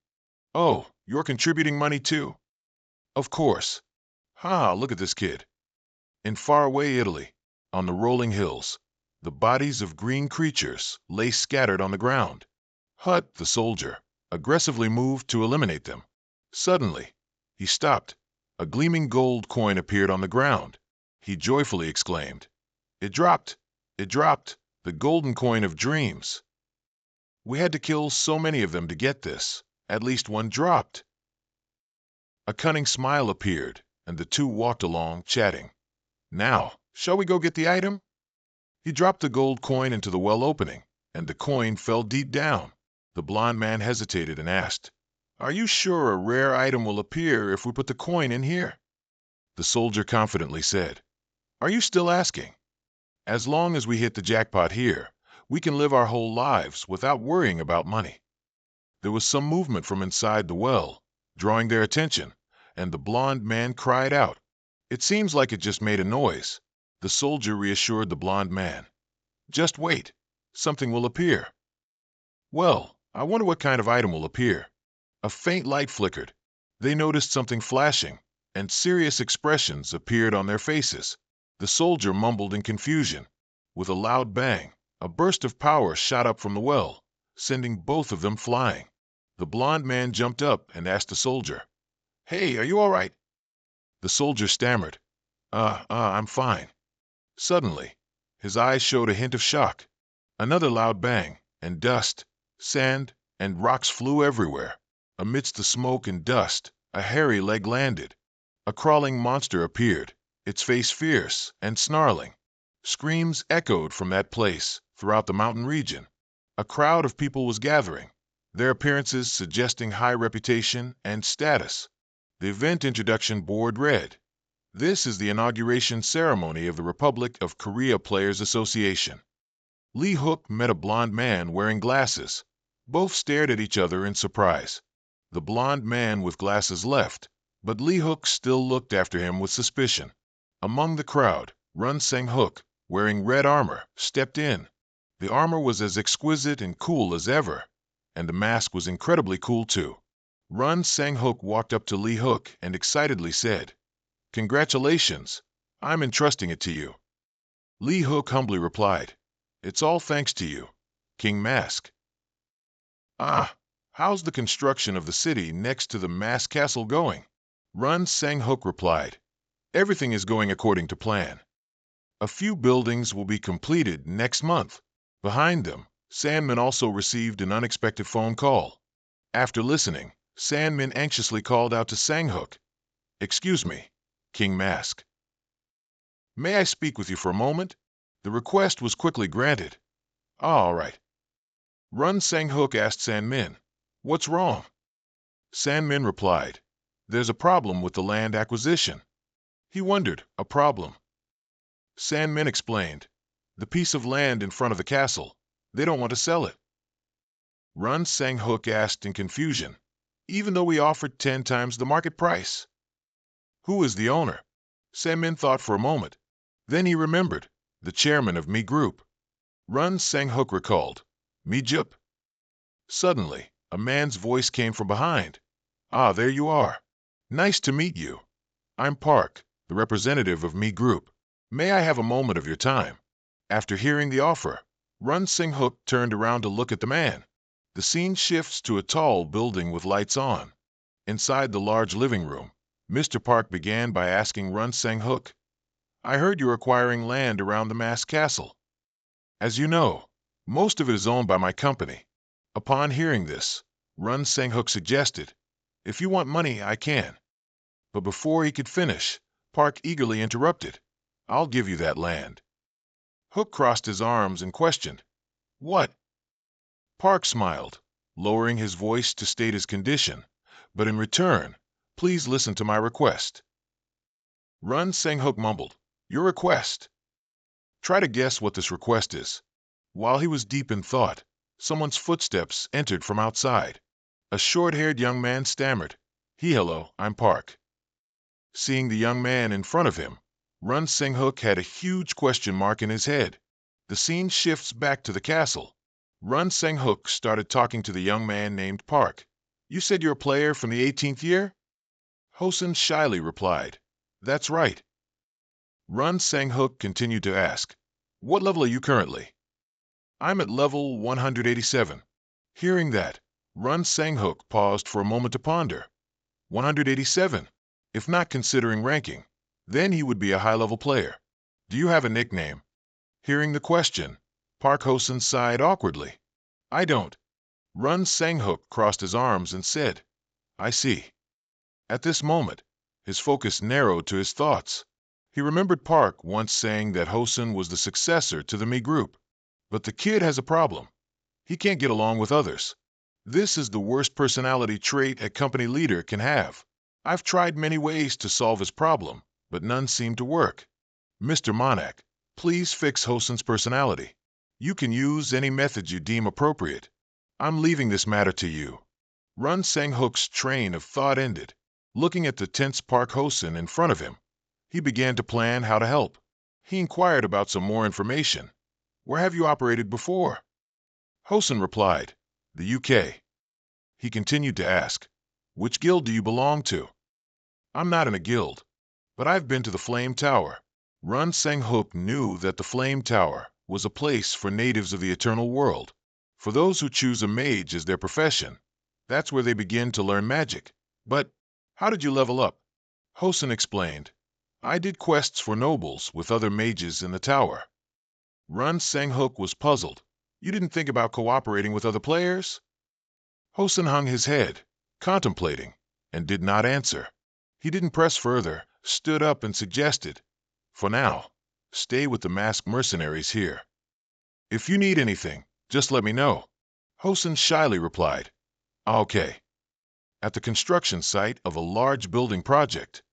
"Oh, you're contributing money too?" "Of course." "Ha, look at this kid." In faraway Italy, on the rolling hills, the bodies of green creatures lay scattered on the ground. Hut, the soldier, aggressively moved to eliminate them. Suddenly, he stopped. A gleaming gold coin appeared on the ground. He joyfully exclaimed, "It dropped! It dropped! The golden coin of dreams! We had to kill so many of them to get this. At least one dropped." A cunning smile appeared, and the two walked along, chatting. "Now, shall we go get the item?" He dropped the gold coin into the well opening, and the coin fell deep down. The blond man hesitated and asked, "Are you sure a rare item will appear if we put the coin in here?" The soldier confidently said, "Are you still asking? As long as we hit the jackpot here, we can live our whole lives without worrying about money." There was some movement from inside the well, drawing their attention, and the blond man cried out. "It seems like it just made a noise." The soldier reassured the blond man. "Just wait. Something will appear." Well, I wonder what kind of item will appear. A faint light flickered. They noticed something flashing, and serious expressions appeared on their faces. The soldier mumbled in confusion. With a loud bang, a burst of power shot up from the well, sending both of them flying. The blond man jumped up and asked the soldier, "Hey, are you all right?" The soldier stammered, I'm fine." Suddenly, his eyes showed a hint of shock. Another loud bang, and dust, sand, and rocks flew everywhere. Amidst the smoke and dust, a hairy leg landed. A crawling monster appeared, its face fierce and snarling. Screams echoed from that place throughout the mountain region. A crowd of people was gathering, their appearances suggesting high reputation and status. The event introduction board read, "This is the inauguration ceremony of the Republic of Korea Players Association." Lee Hook met a blond man wearing glasses. Both stared at each other in surprise. The blond man with glasses left, but Lee Hook still looked after him with suspicion. Among the crowd, Run Sang Hook, wearing red armor, stepped in. The armor was as exquisite and cool as ever, and the mask was incredibly cool too. Run Sang Hook walked up to Lee Hook and excitedly said, "Congratulations, I'm entrusting it to you." Lee Hook humbly replied, "It's all thanks to you, King Mask." How's the construction of the city next to the Mask Castle going?" Run Sang Hook replied, "Everything is going according to plan. A few buildings will be completed next month." Behind them, Sandman also received an unexpected phone call. After listening, Sandman anxiously called out to Sang Hook, "Excuse me, King Mask. May I speak with you for a moment?" The request was quickly granted. All right." Run Sang Hook asked Sandman, "What's wrong?" Sandman replied, "There's a problem with the land acquisition." He wondered, a problem. Sandman explained, "The piece of land in front of the castle, they don't want to sell it." Run Sang Hook asked in confusion, "Even though we offered 10 times the market price?" "Who is the owner?" Sandman thought for a moment. Then he remembered, the chairman of Me Group. Run Sang Hook recalled, "Me Jup." Suddenly, a man's voice came from behind. There you are. Nice to meet you. I'm Park, the representative of Me Group. May I have a moment of your time?" After hearing the offer, Run Sang Hook turned around to look at the man. The scene shifts to a tall building with lights on. Inside the large living room, Mr. Park began by asking Run Sang Hook, "I heard you're acquiring land around the Mask Castle. As you know, most of it is owned by my company." Upon hearing this, Run Sang Hook suggested, "If you want money, I can." But before he could finish, Park eagerly interrupted, "I'll give you that land." Hook crossed his arms and questioned, "What?" Park smiled, lowering his voice to state his condition, "But in return, please listen to my request." Run Sang Hook mumbled, "Your request?" Try to guess what this request is. While he was deep in thought, someone's footsteps entered from outside. A short-haired young man stammered, "Hello, I'm Park." Seeing the young man in front of him, Run Sang Hook had a huge question mark in his head. The scene shifts back to the castle. Run Sang Hook started talking to the young man named Park. "You said you're a player from the 18th year?" Hosen shyly replied, "That's right." Run Sang Hook continued to ask, "What level are you currently?" "I'm at level 187. Hearing that, Run Sang Hook paused for a moment to ponder. 187. If not considering ranking, then he would be a high-level player. "Do you have a nickname?" Hearing the question, Park Hosen sighed awkwardly. "I don't." Run Sang Hook crossed his arms and said, "I see." At this moment, his focus narrowed to his thoughts. He remembered Park once saying that Hosen was the successor to the Me Group. But the kid has a problem. He can't get along with others. This is the worst personality trait a company leader can have. I've tried many ways to solve his problem, but none seem to work. Mr. Monarch, please fix Hosen's personality. You can use any method you deem appropriate. I'm leaving this matter to you." Run Sang Hook's train of thought ended. Looking at the tense Park Hosen in front of him, he began to plan how to help. He inquired about some more information. "Where have you operated before?" Hosen replied, The UK. He continued to ask, which guild do you belong to? I'm not in a guild, but I've been to the Flame Tower. Run Sang-hook knew that the Flame Tower was a place for natives of the Eternal World. For those who choose a mage as their profession, that's where they begin to learn magic. But how did you level up? Hosen explained, I did quests for nobles with other mages in the tower. Run Sang-hook was puzzled. You didn't think about cooperating with other players? Hosen hung his head, contemplating, and did not answer. He didn't press further, stood up and suggested, for now, stay with the masked mercenaries here. If you need anything, just let me know. Hosen shyly replied, okay. At the construction site of a large building project,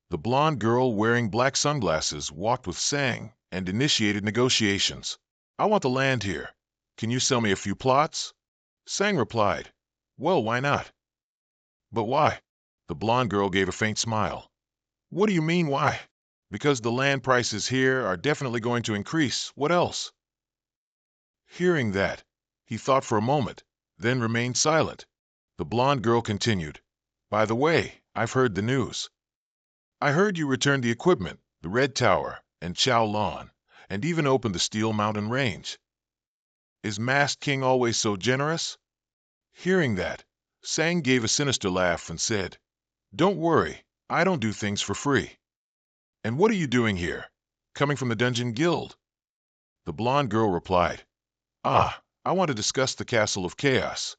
the blonde girl wearing black sunglasses walked with Sang and initiated negotiations. I want the land here. Can you sell me a few plots? Sang replied, well, why not? But why? The blonde girl gave a faint smile. What do you mean, why? Because the land prices here are definitely going to increase. What else? Hearing that, he thought for a moment, then remained silent. The blonde girl continued, by the way, I've heard the news. I heard you returned the equipment, the Red Tower, and Chow Lawn, and even opened the Steel Mountain Range. Is Masked King always so generous? Hearing that, Sang gave a sinister laugh and said, don't worry, I don't do things for free. And what are you doing here? Coming from the Dungeon Guild? The blonde girl replied, I want to discuss the Castle of Chaos.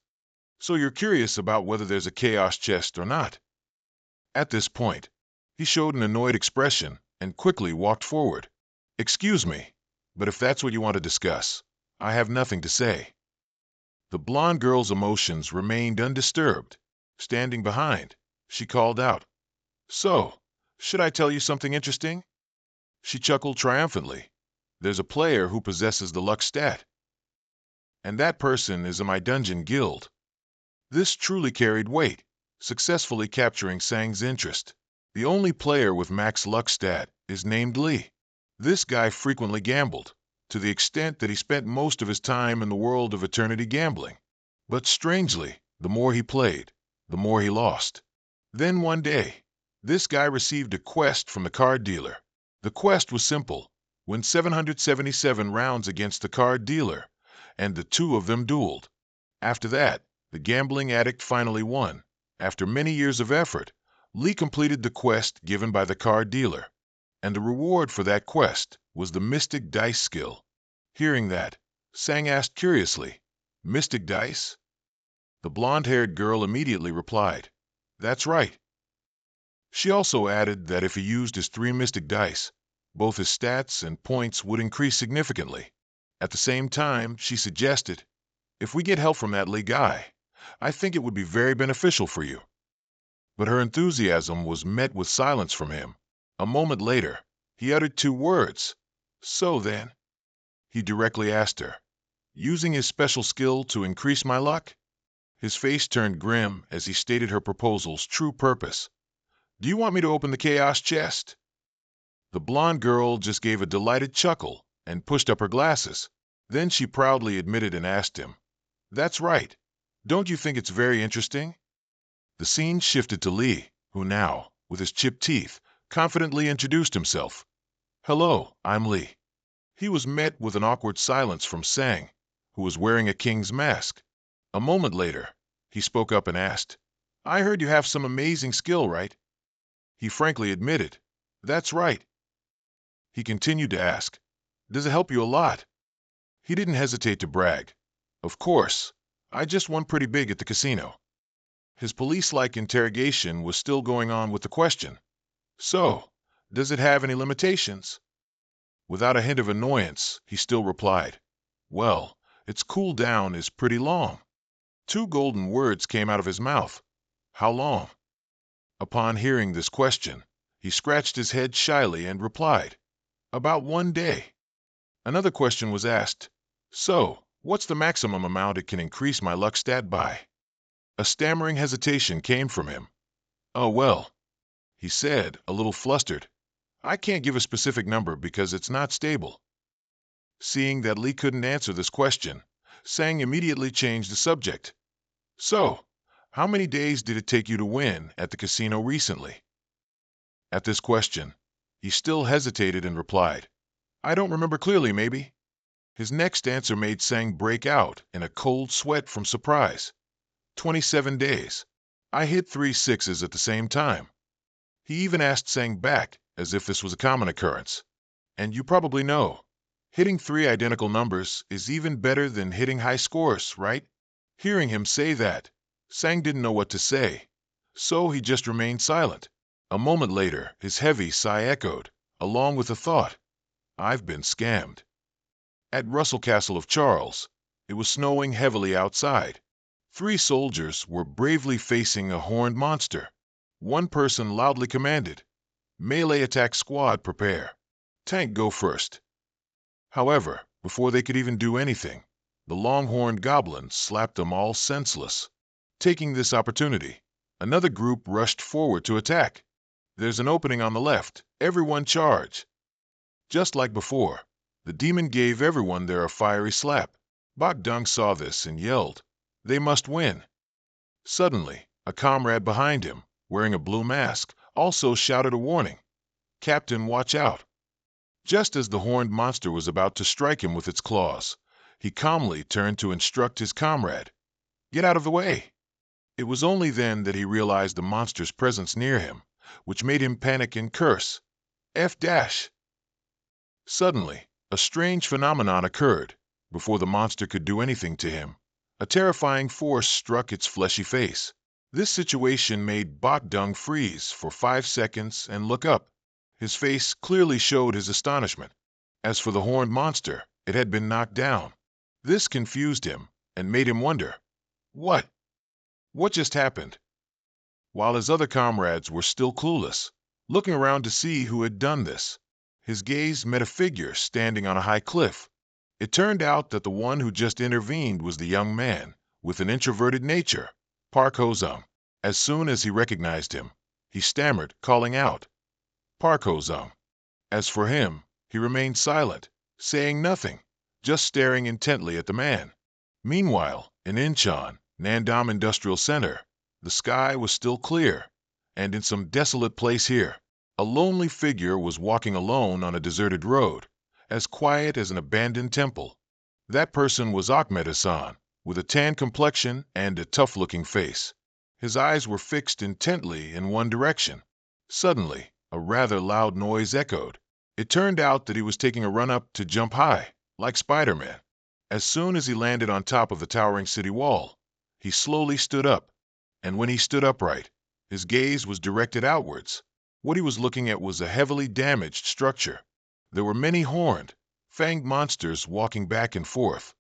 So you're curious about whether there's a Chaos chest or not? At this point, he showed an annoyed expression and quickly walked forward. Excuse me, but if that's what you want to discuss, I have nothing to say. The blonde girl's emotions remained undisturbed. Standing behind, she called out, so, should I tell you something interesting? She chuckled triumphantly. There's a player who possesses the luck stat. And that person is in my dungeon guild. This truly carried weight, successfully capturing Sang's interest. The only player with max luck stat is named Lee. This guy frequently gambled, to the extent that he spent most of his time in the world of eternity gambling. But strangely, the more he played, the more he lost. Then one day, this guy received a quest from the card dealer. The quest was simple: win 777 rounds against the card dealer, and the two of them dueled. After that, the gambling addict finally won. After many years of effort, Lee completed the quest given by the card dealer, and the reward for that quest was the Mystic Dice skill. Hearing that, Sang asked curiously, Mystic Dice? The blonde-haired girl immediately replied, that's right. She also added that if he used his 3 Mystic Dice, both his stats and points would increase significantly. At the same time, she suggested, if we get help from that Lee guy, I think it would be very beneficial for you. But her enthusiasm was met with silence from him. A moment later, he uttered 2 words. So then, he directly asked her, using his special skill to increase my luck? His face turned grim as he stated her proposal's true purpose. Do you want me to open the Chaos chest? The blonde girl just gave a delighted chuckle and pushed up her glasses. Then she proudly admitted and asked him, that's right. Don't you think it's very interesting? The scene shifted to Lee, who now, with his chipped teeth, confidently introduced himself. Hello, I'm Lee. He was met with an awkward silence from Sang, who was wearing a king's mask. A moment later, he spoke up and asked, I heard you have some amazing skill, right? He frankly admitted, that's right. He continued to ask, does it help you a lot? He didn't hesitate to brag. Of course, I just won pretty big at the casino. His police-like interrogation was still going on with the question, so, does it have any limitations? Without a hint of annoyance, he still replied, well, its cooldown is pretty long. 2 golden words came out of his mouth. How long? Upon hearing this question, he scratched his head shyly and replied, about 1 day. Another question was asked, so, what's the maximum amount it can increase my luck stat by? A stammering hesitation came from him. Oh well, he said, a little flustered. I can't give a specific number because it's not stable. Seeing that Lee couldn't answer this question, Sang immediately changed the subject. So, how many days did it take you to win at the casino recently? At this question, he still hesitated and replied, I don't remember clearly, maybe. His next answer made Sang break out in a cold sweat from surprise. 27 days. I hit 3 sixes at the same time. He even asked Sang back, as if this was a common occurrence. And you probably know, hitting 3 identical numbers is even better than hitting high scores, right? Hearing him say that, Sang didn't know what to say, so he just remained silent. A moment later, his heavy sigh echoed, along with the thought, I've been scammed. At Russell Castle of Charles, it was snowing heavily outside. 3 soldiers were bravely facing a horned monster. One person loudly commanded, Melee attack squad, prepare. Tank, go first. However, before they could even do anything, the long-horned goblin slapped them all senseless. Taking this opportunity, another group rushed forward to attack. There's an opening on the left. Everyone charge. Just like before, the demon gave everyone there a fiery slap. Bok Dung saw this and yelled, They must win. Suddenly, a comrade behind him, wearing a blue mask, also shouted a warning. Captain, watch out. Just as the horned monster was about to strike him with its claws, he calmly turned to instruct his comrade. Get out of the way. It was only then that he realized the monster's presence near him, which made him panic and curse. F dash. Suddenly, a strange phenomenon occurred. Before the monster could do anything to him, a terrifying force struck its fleshy face. This situation made Bok Dung freeze for 5 seconds and look up. His face clearly showed his astonishment. As for the horned monster, it had been knocked down. This confused him and made him wonder, What just happened? While his other comrades were still clueless, looking around to see who had done this, his gaze met a figure standing on a high cliff. It turned out that the one who just intervened was the young man, with an introverted nature, Park Ho-zung. As soon as he recognized him, he stammered, calling out, Park Ho-zung. As for him, he remained silent, saying nothing, just staring intently at the man. Meanwhile, in Incheon, Nandam Industrial Center, the sky was still clear, and in some desolate place here, a lonely figure was walking alone on a deserted road, as quiet as an abandoned temple. That person was Ahmed Hassan, with a tan complexion and a tough-looking face. His eyes were fixed intently in one direction. Suddenly, a rather loud noise echoed. It turned out that he was taking a run-up to jump high, like Spider-Man. As soon as he landed on top of the towering city wall, he slowly stood up, and when he stood upright, his gaze was directed outwards. What he was looking at was a heavily damaged structure. There were many horned, fanged monsters walking back and forth.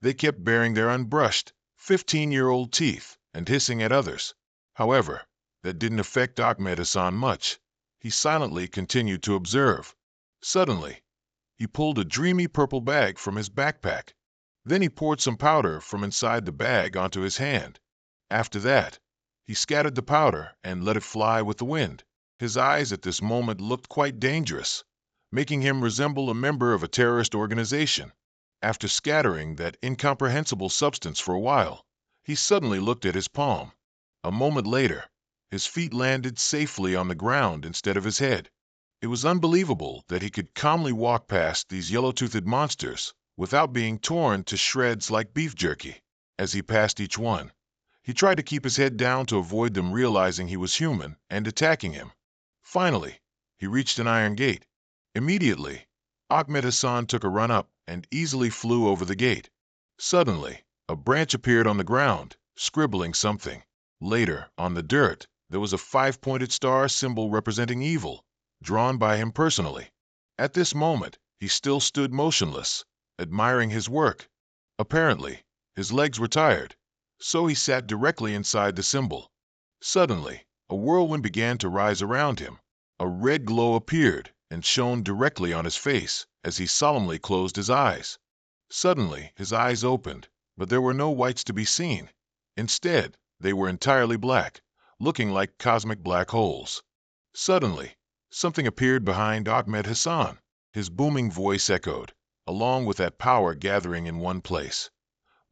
They kept baring their unbrushed, 15-year-old teeth and hissing at others. However, that didn't affect Ahmed Hassan much. He silently continued to observe. Suddenly, he pulled a dreamy purple bag from his backpack. Then he poured some powder from inside the bag onto his hand. After that, he scattered the powder and let it fly with the wind. His eyes at this moment looked quite dangerous, making him resemble a member of a terrorist organization. After scattering that incomprehensible substance for a while, he suddenly looked at his palm. A moment later, his feet landed safely on the ground instead of his head. It was unbelievable that he could calmly walk past these yellow-toothed monsters without being torn to shreds like beef jerky. As he passed each one, he tried to keep his head down to avoid them realizing he was human and attacking him. Finally, he reached an iron gate. Immediately, Ahmed Hassan took a run up and easily flew over the gate. Suddenly, a branch appeared on the ground, scribbling something. Later, on the dirt, there was a 5-pointed star symbol representing evil, drawn by him personally. At this moment, he still stood motionless, admiring his work. Apparently, his legs were tired, so he sat directly inside the symbol. Suddenly, a whirlwind began to rise around him. A red glow appeared and shone directly on his face as he solemnly closed his eyes. Suddenly, his eyes opened, but there were no whites to be seen. Instead, they were entirely black, looking like cosmic black holes. Suddenly, something appeared behind Ahmed Hassan. His booming voice echoed, along with that power gathering in one place.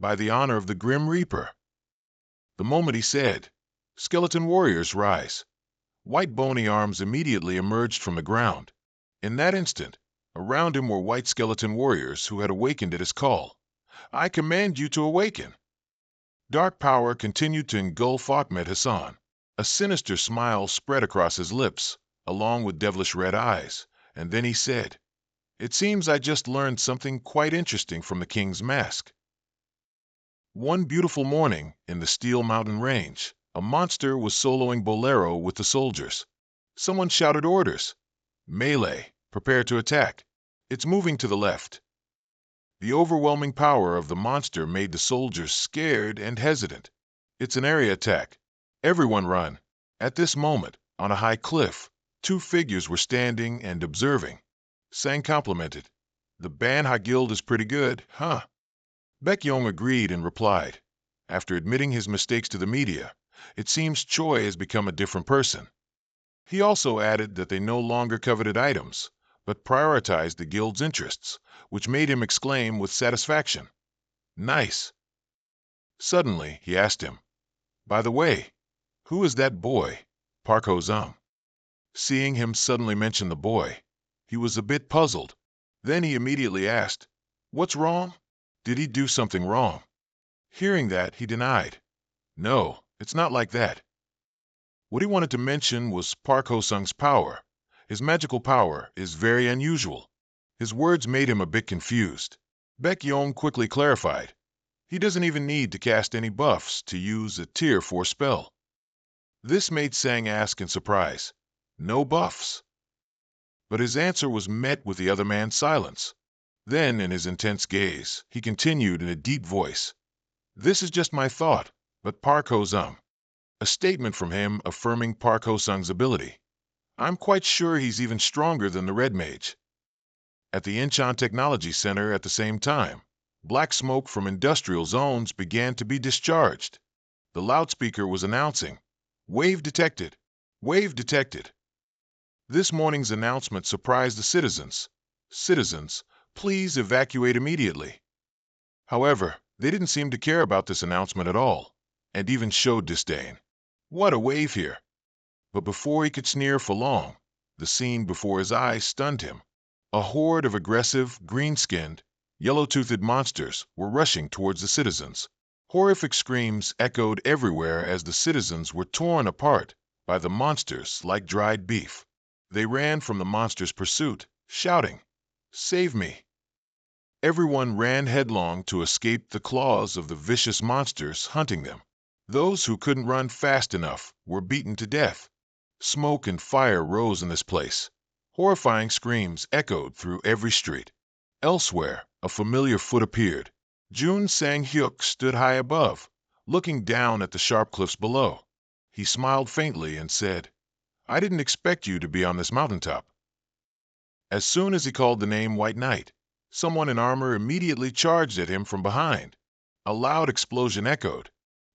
By the honor of the Grim Reaper. The moment he said, skeleton warriors rise. White bony arms immediately emerged from the ground. In that instant, around him were white skeleton warriors who had awakened at his call. I command you to awaken. Dark power continued to engulf Ahmed Hassan. A sinister smile spread across his lips, along with devilish red eyes, and then he said, "It seems I just learned something quite interesting from the king's mask." One beautiful morning, in the Steel Mountain Range, a monster was soloing bolero with the soldiers. Someone shouted orders. "Melee, prepare to attack. It's moving to the left." The overwhelming power of the monster made the soldiers scared and hesitant. "It's an area attack. Everyone run." At this moment, on a high cliff, two figures were standing and observing. Sang complimented. "The Manhua Guild is pretty good, huh?" Baekhyong agreed and replied, after admitting his mistakes to the media, "It seems Choi has become a different person." He also added that they no longer coveted items, but prioritized the guild's interests, which made him exclaim with satisfaction, "Nice." Suddenly, he asked him, "By the way, who is that boy, Park Ho-sung?" Seeing him suddenly mention the boy, he was a bit puzzled. Then he immediately asked, "What's wrong? Did he do something wrong?" Hearing that, he denied, "No, it's not like that." What he wanted to mention was Park Ho-sung's power. His magical power is very unusual. His words made him a bit confused. Baekhyong quickly clarified, "He doesn't even need to cast any buffs to use a tier 4 spell." This made Sang ask in surprise, "No buffs?" But his answer was met with the other man's silence. Then, in his intense gaze, he continued in a deep voice, "This is just my thought, but Park Ho-sung." A statement from him affirming Park Ho-sung's ability. "I'm quite sure he's even stronger than the Red Mage." At the Incheon Technology Center at the same time, black smoke from industrial zones began to be discharged. The loudspeaker was announcing, "Wave detected! Wave detected!" This morning's announcement surprised the citizens. "Citizens, please evacuate immediately." However, they didn't seem to care about this announcement at all, and even showed disdain. What a wave here! But before he could sneer for long, the scene before his eyes stunned him. A horde of aggressive, green-skinned, yellow-toothed monsters were rushing towards the citizens. Horrific screams echoed everywhere as the citizens were torn apart by the monsters like dried beef. They ran from the monsters' pursuit, shouting, "Save me!" Everyone ran headlong to escape the claws of the vicious monsters hunting them. Those who couldn't run fast enough were beaten to death. Smoke and fire rose in this place. Horrifying screams echoed through every street. Elsewhere, a familiar foot appeared. Jun Sang-hyuk stood high above, looking down at the sharp cliffs below. He smiled faintly and said, "I didn't expect you to be on this mountaintop." As soon as he called the name White Knight, someone in armor immediately charged at him from behind. A loud explosion echoed.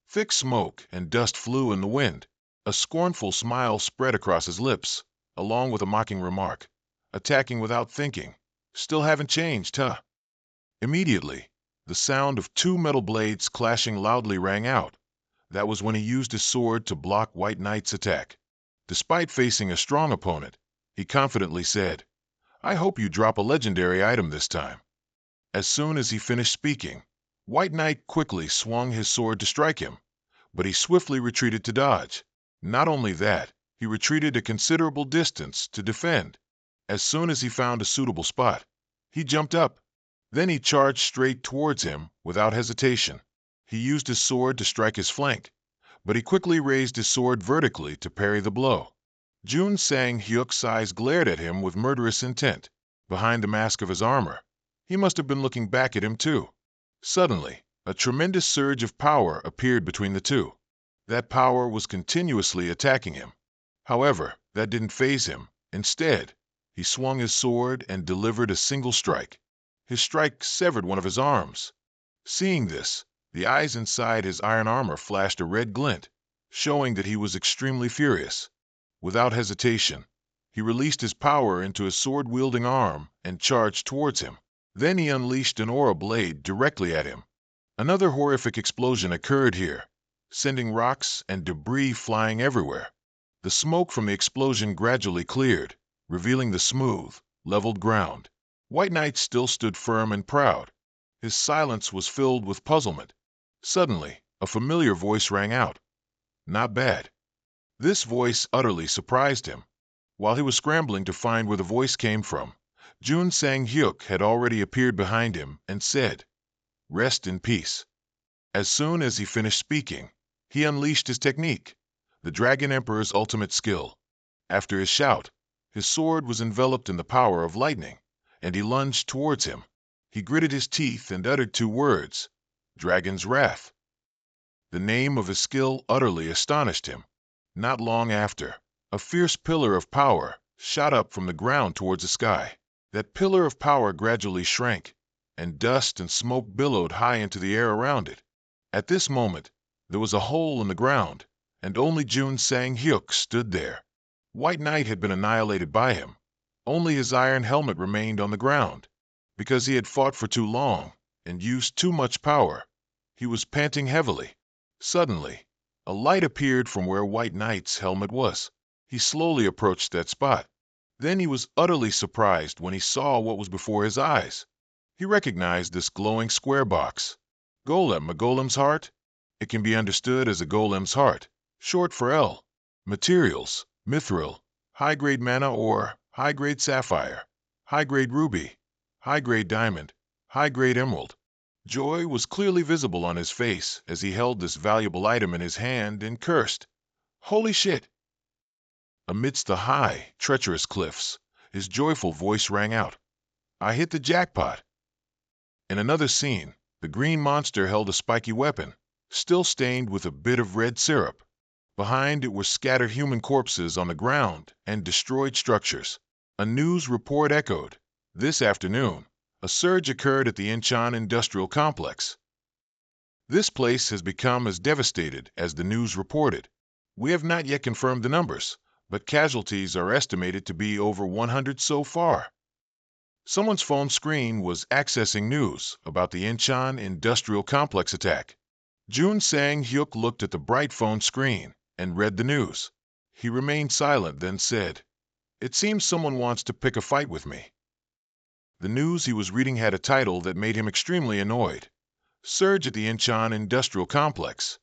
Thick smoke and dust flew in the wind. A scornful smile spread across his lips, along with a mocking remark, "Attacking without thinking. Still haven't changed, huh?" Immediately, the sound of two metal blades clashing loudly rang out. That was when he used his sword to block White Knight's attack. Despite facing a strong opponent, he confidently said, "I hope you drop a legendary item this time." As soon as he finished speaking, White Knight quickly swung his sword to strike him, but he swiftly retreated to dodge. Not only that, he retreated a considerable distance to defend. As soon as he found a suitable spot, he jumped up. Then he charged straight towards him without hesitation. He used his sword to strike his flank, but he quickly raised his sword vertically to parry the blow. Jun Sang-hyuk's eyes glared at him with murderous intent. Behind the mask of his armor, he must have been looking back at him too. Suddenly, a tremendous surge of power appeared between the two. That power was continuously attacking him. However, that didn't faze him. Instead, he swung his sword and delivered a single strike. His strike severed one of his arms. Seeing this, the eyes inside his iron armor flashed a red glint, showing that he was extremely furious. Without hesitation, he released his power into his sword-wielding arm and charged towards him. Then he unleashed an aura blade directly at him. Another horrific explosion occurred here, sending rocks and debris flying everywhere. The smoke from the explosion gradually cleared, revealing the smooth, leveled ground. White Knight still stood firm and proud. His silence was filled with puzzlement. Suddenly, a familiar voice rang out. Not bad. This voice utterly surprised him. While he was scrambling to find where the voice came from, Jun Sang-hyuk had already appeared behind him and said, "Rest in peace." As soon as he finished speaking, he unleashed his technique, the Dragon Emperor's ultimate skill. After his shout, his sword was enveloped in the power of lightning, and he lunged towards him. He gritted his teeth and uttered 2 words, Dragon's Wrath. The name of his skill utterly astonished him. Not long after, a fierce pillar of power shot up from the ground towards the sky. That pillar of power gradually shrank, and dust and smoke billowed high into the air around it. At this moment, there was a hole in the ground, and only Jun Sang-hyuk stood there. White Knight had been annihilated by him. Only his iron helmet remained on the ground. Because he had fought for too long and used too much power, he was panting heavily. Suddenly, a light appeared from where White Knight's helmet was. He slowly approached that spot. Then he was utterly surprised when he saw what was before his eyes. He recognized this glowing square box. Golem, a golem's heart? It can be understood as a golem's heart, short for L. Materials, mithril, high-grade mana ore, high-grade sapphire, high-grade ruby, high-grade diamond, high-grade emerald. Joy was clearly visible on his face as he held this valuable item in his hand and cursed. Holy shit! Amidst the high, treacherous cliffs, his joyful voice rang out. I hit the jackpot. In another scene, the green monster held a spiky weapon, still stained with a bit of red syrup. Behind it were scattered human corpses on the ground and destroyed structures. A news report echoed. This afternoon, a surge occurred at the Incheon Industrial Complex. This place has become as devastated as the news reported. We have not yet confirmed the numbers, but casualties are estimated to be over 100 so far. Someone's phone screen was accessing news about the Incheon Industrial Complex attack. Jun Sang-hyuk looked at the bright phone screen and read the news. He remained silent, then said, It seems someone wants to pick a fight with me. The news he was reading had a title that made him extremely annoyed. Surge at the Incheon Industrial Complex.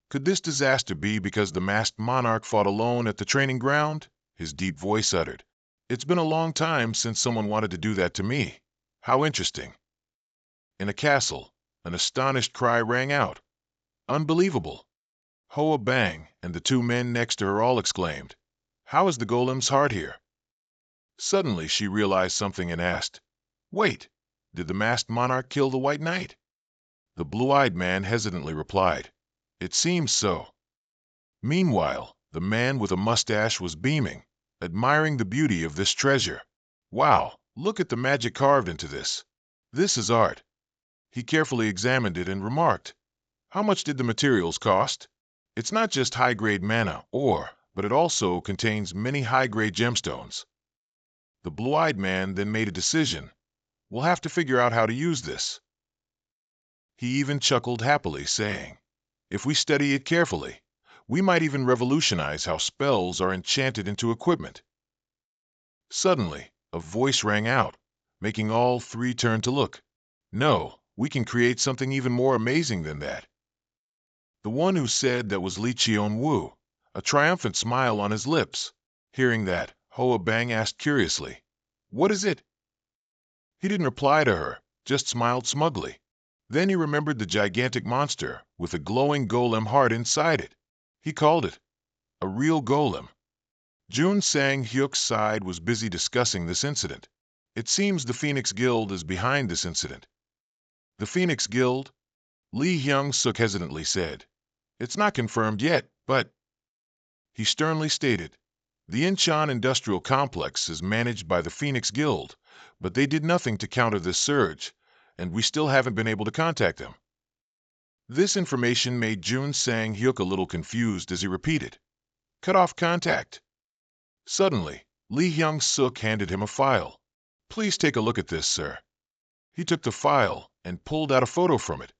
Could this disaster be because the masked monarch fought alone at the training ground? His deep voice uttered. It's been a long time since someone wanted to do that to me. How interesting. In a castle, an astonished cry rang out. Unbelievable. Hoa Bang and the 2 men next to her all exclaimed, How is the golem's heart here? Suddenly she realized something and asked, Wait, did the masked monarch kill the White Knight? The blue-eyed man hesitantly replied, It seems so. Meanwhile, the man with a mustache was beaming, admiring the beauty of this treasure. Wow, look at the magic carved into this. This is art. He carefully examined it and remarked, How much did the materials cost? It's not just high-grade mana, ore, but it also contains many high-grade gemstones. The blue-eyed man then made a decision. We'll have to figure out how to use this. He even chuckled happily, saying, If we study it carefully, we might even revolutionize how spells are enchanted into equipment. Suddenly, a voice rang out, making all 3 turn to look. No, we can create something even more amazing than that. The one who said that was Lee Cheon-woo, a triumphant smile on his lips. Hearing that, Hoa Bang asked curiously, What is it? He didn't reply to her, just smiled smugly. Then he remembered the gigantic monster with a glowing golem heart inside it. He called it a real golem. Jun Sang-hyuk's side was busy discussing this incident. It seems the Phoenix Guild is behind this incident. The Phoenix Guild? Lee Hyung-suk hesitantly said. It's not confirmed yet, but... He sternly stated, the Incheon Industrial Complex is managed by the Phoenix Guild, but they did nothing to counter this surge, and we still haven't been able to contact them. This information made Jun Sang-hyuk a little confused as he repeated, Cut off contact. Suddenly, Lee Hyung-suk handed him a file. Please take a look at this, sir. He took the file and pulled out a photo from it.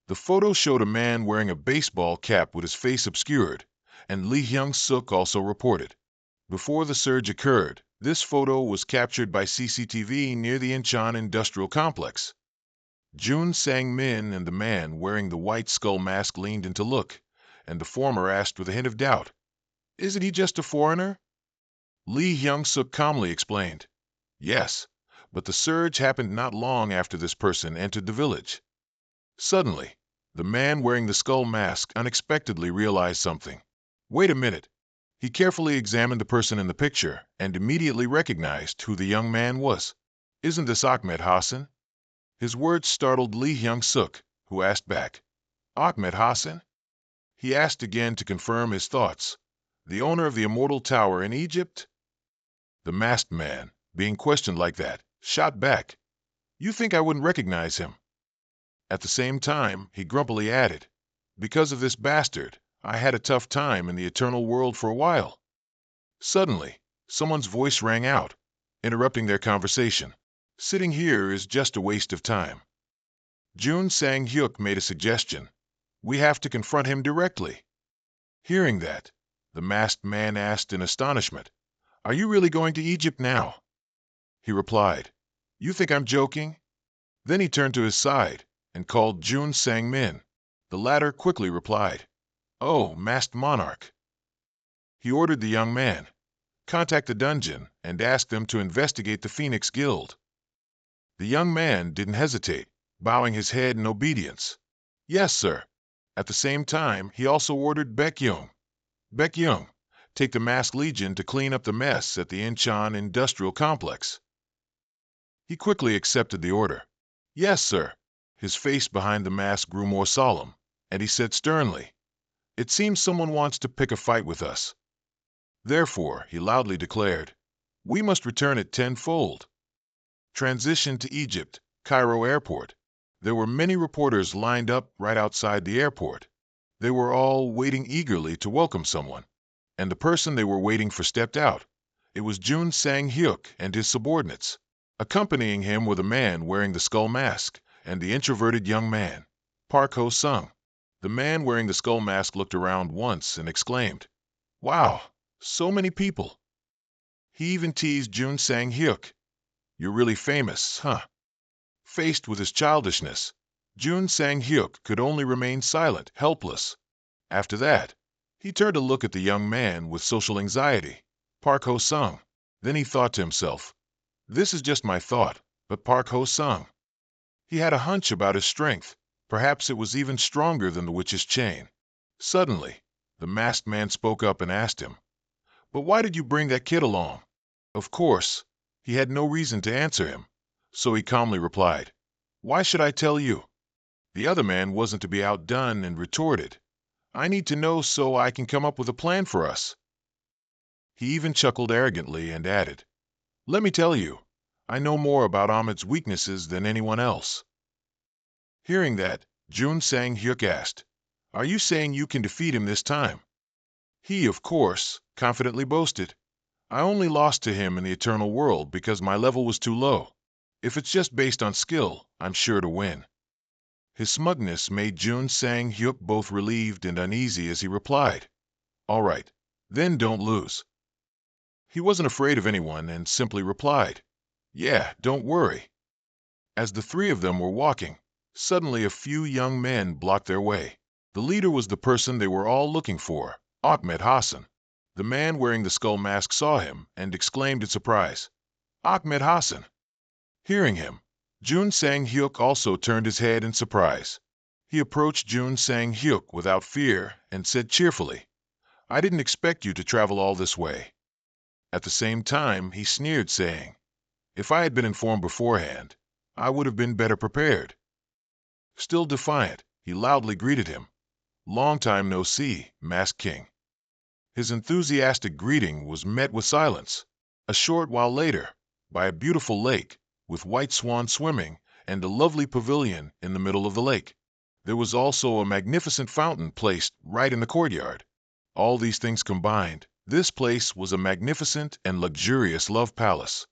The photo showed a man wearing a baseball cap with his face obscured, and Lee Hyung-suk also reported. Before the surge occurred, this photo was captured by CCTV near the Incheon Industrial Complex. Jun Sang-min and the man wearing the white skull mask leaned in to look, and the former asked with a hint of doubt, "Isn't he just a foreigner?" Lee Hyung-suk calmly explained, "Yes, but the surge happened not long after this person entered the village." Suddenly, the man wearing the skull mask unexpectedly realized something. Wait a minute. He carefully examined the person in the picture and immediately recognized who the young man was. "Isn't this Ahmed Hassan?" His words startled Lee Hyung-suk, who asked back, "Ahmed Hassan?" He asked again to confirm his thoughts. "The owner of the Immortal Tower in Egypt?" The masked man, being questioned like that, shot back, "You think I wouldn't recognize him?" At the same time, he grumpily added, "Because of this bastard, I had a tough time in the eternal world for a while." Suddenly, someone's voice rang out, interrupting their conversation. "Sitting here is just a waste of time." Jun Sang-hyuk made a suggestion. "We have to confront him directly." Hearing that, the masked man asked in astonishment, "Are you really going to Egypt now?" He replied, "You think I'm joking?" Then he turned to his side and called Jun Sang-min. The latter quickly replied, "Oh, masked monarch." He ordered the young man, "Contact the dungeon and ask them to investigate the Phoenix Guild." The young man didn't hesitate, bowing his head in obedience. "Yes, sir." At the same time, he also ordered Baekhyung, take the Masked Legion to clean up the mess at the Incheon Industrial Complex. He quickly accepted the order. "Yes, sir." His face behind the mask grew more solemn, and he said sternly, "It seems someone wants to pick a fight with us." Therefore, he loudly declared, "We must return it tenfold." Transition to Egypt, Cairo Airport. There were many reporters lined up right outside the airport. They were all waiting eagerly to welcome someone, and the person they were waiting for stepped out. It was Jun Sang-hyuk and his subordinates. Accompanying him were the man wearing the skull mask and the introverted young man, Park Ho-sung. The man wearing the skull mask looked around once and exclaimed, "Wow, so many people." He even teased Jun Sang-hyuk, "You're really famous, huh?" Faced with his childishness, Jun Sang-hyuk could only remain silent, helpless. After that, he turned to look at the young man with social anxiety, Park Ho-sung. Then he thought to himself, "This is just my thought, but Park Ho-sung." He had a hunch about his strength. Perhaps it was even stronger than the witch's chain. Suddenly, the masked man spoke up and asked him, "But why did you bring that kid along?" Of course, he had no reason to answer him, so he calmly replied, "Why should I tell you?" The other man wasn't to be outdone and retorted, "I need to know so I can come up with a plan for us." He even chuckled arrogantly and added, "Let me tell you, I know more about Ahmed's weaknesses than anyone else." Hearing that, Jun Sang-hyuk asked, "Are you saying you can defeat him this time?" He, of course, confidently boasted, "I only lost to him in the eternal world because my level was too low. If it's just based on skill, I'm sure to win." His smugness made Jun Sang-hyuk both relieved and uneasy as he replied, "All right, then don't lose." He wasn't afraid of anyone and simply replied, "Yeah, don't worry." As the three of them were walking, suddenly a few young men blocked their way. The leader was the person they were all looking for, Ahmed Hassan. The man wearing the skull mask saw him and exclaimed in surprise, "Ahmed Hassan." Hearing him, Jun Sang-hyuk also turned his head in surprise. He approached Jun Sang-hyuk without fear and said cheerfully, "I didn't expect you to travel all this way." At the same time, he sneered, saying, "If I had been informed beforehand, I would have been better prepared." Still defiant, he loudly greeted him, "Long time no see, Masked King." His enthusiastic greeting was met with silence. A short while later, by a beautiful lake, with white swans swimming, and a lovely pavilion in the middle of the lake. There was also a magnificent fountain placed right in the courtyard. All these things combined, this place was a magnificent and luxurious love palace.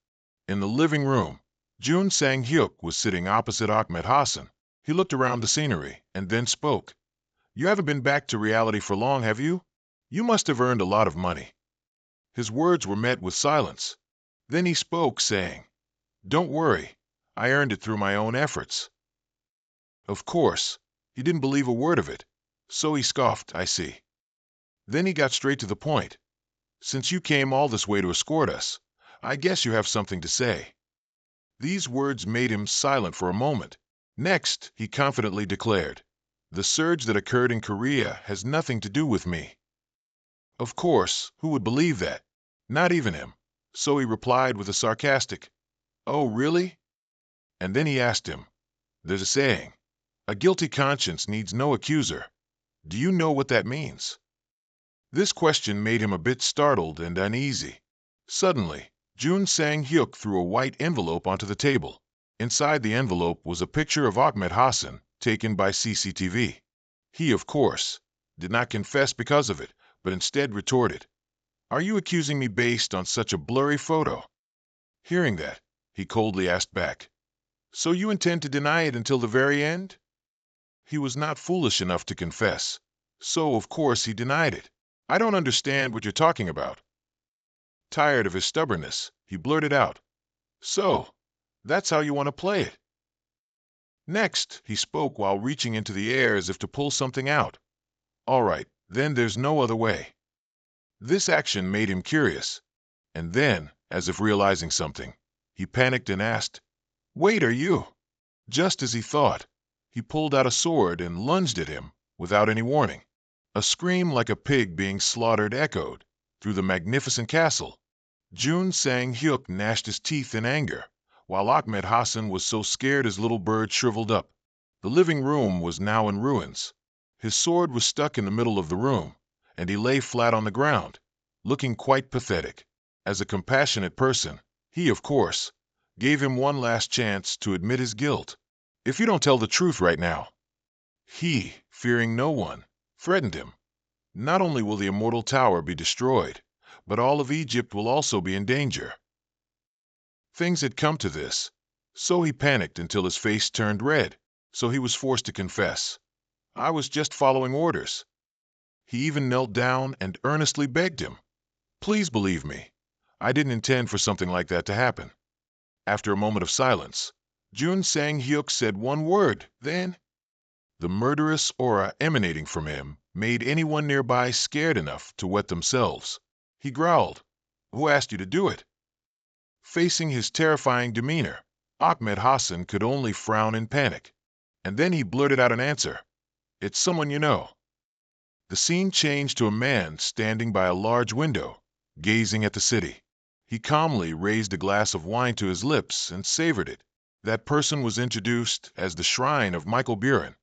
In the living room, Jun Sang-hyuk was sitting opposite Ahmed Hassan. He looked around the scenery and then spoke. You haven't been back to reality for long, have you? You must have earned a lot of money. His words were met with silence. Then he spoke, saying, Don't worry, I earned it through my own efforts. Of course, he didn't believe a word of it, so he scoffed, I see. Then he got straight to the point. Since you came all this way to escort us, I guess you have something to say. These words made him silent for a moment. Next, he confidently declared, The surge that occurred in Korea has nothing to do with me. Of course, who would believe that? Not even him. So he replied with a sarcastic, Oh, really? And then he asked him, There's a saying, a guilty conscience needs no accuser. Do you know what that means? This question made him a bit startled and uneasy. Suddenly, Jun Sang-hyuk threw a white envelope onto the table. Inside the envelope was a picture of Ahmed Hassan, taken by CCTV. He, of course, did not confess because of it, but instead retorted, Are you accusing me based on such a blurry photo? Hearing that, he coldly asked back, So you intend to deny it until the very end? He was not foolish enough to confess, so of course he denied it. I don't understand what you're talking about. Tired of his stubbornness, he blurted out, So, that's how you want to play it? Next, he spoke while reaching into the air as if to pull something out. All right, then there's no other way. This action made him curious, and then, as if realizing something, he panicked and asked, Wait, are you? Just as he thought, he pulled out a sword and lunged at him, without any warning. A scream like a pig being slaughtered echoed through the magnificent castle. Jun Sang-hyuk gnashed his teeth in anger, while Ahmed Hassan was so scared his little bird shriveled up. The living room was now in ruins. His sword was stuck in the middle of the room, and he lay flat on the ground, looking quite pathetic. As a compassionate person, he, of course, gave him one last chance to admit his guilt. If you don't tell the truth right now, he, fearing no one, threatened him. Not only will the immortal tower be destroyed, but all of Egypt will also be in danger. Things had come to this, so he panicked until his face turned red, so he was forced to confess. I was just following orders. He even knelt down and earnestly begged him. Please believe me. I didn't intend for something like that to happen. After a moment of silence, Jun Sang-hyuk said one word, then the murderous aura emanating from him made anyone nearby scared enough to wet themselves. He growled, Who asked you to do it? Facing his terrifying demeanor, Ahmed Hassan could only frown in panic. And then he blurted out an answer. It's someone you know. The scene changed to a man standing by a large window, gazing at the city. He calmly raised a glass of wine to his lips and savored it. That person was introduced as the shrine of Michael Buren.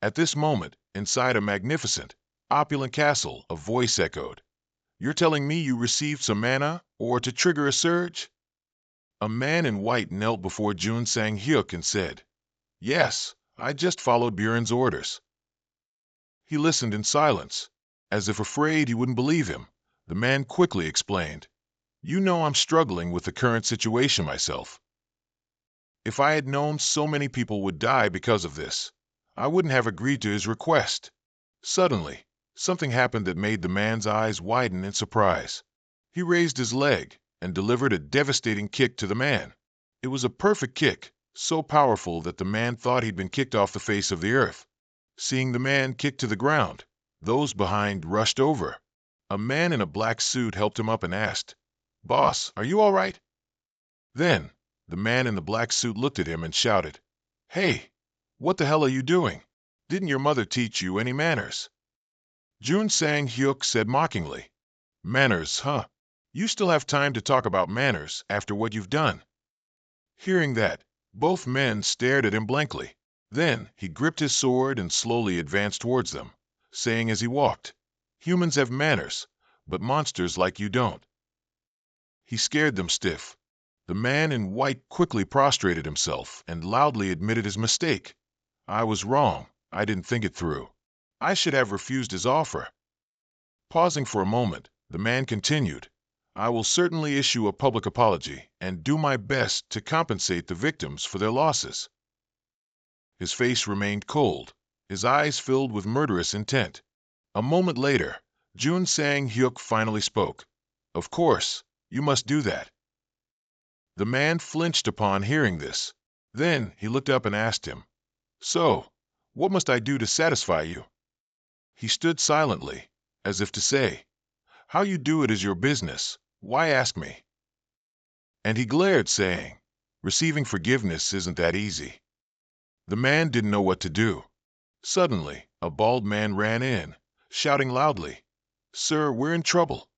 At this moment, inside a magnificent, opulent castle, a voice echoed. You're telling me you received some mana, or to trigger a surge? A man in white knelt before Jun Sang-hyuk and said, Yes, I just followed Buren's orders. He listened in silence, as if afraid he wouldn't believe him. The man quickly explained, You know I'm struggling with the current situation myself. If I had known so many people would die because of this, I wouldn't have agreed to his request. Suddenly, something happened that made the man's eyes widen in surprise. He raised his leg and delivered a devastating kick to the man. It was a perfect kick, so powerful that the man thought he'd been kicked off the face of the earth. Seeing the man kick to the ground, those behind rushed over. A man in a black suit helped him up and asked, Boss, are you all right? Then, the man in the black suit looked at him and shouted, Hey, what the hell are you doing? Didn't your mother teach you any manners? Jun Sang-hyuk said mockingly, Manners, huh? You still have time to talk about manners after what you've done. Hearing that, both men stared at him blankly. Then he gripped his sword and slowly advanced towards them, saying as he walked, Humans have manners, but monsters like you don't. He scared them stiff. The man in white quickly prostrated himself and loudly admitted his mistake. I was wrong. I didn't think it through. I should have refused his offer. Pausing for a moment, the man continued, I will certainly issue a public apology and do my best to compensate the victims for their losses. His face remained cold, his eyes filled with murderous intent. A moment later, Jun Sang-hyuk finally spoke. "Of course, you must do that." The man flinched upon hearing this. Then he looked up and asked him, "So, what must I do to satisfy you?" He stood silently, as if to say, "How you do it is your business, why ask me?" And he glared, saying, "Receiving forgiveness isn't that easy." The man didn't know what to do. Suddenly, a bald man ran in, shouting loudly, "Sir, we're in trouble."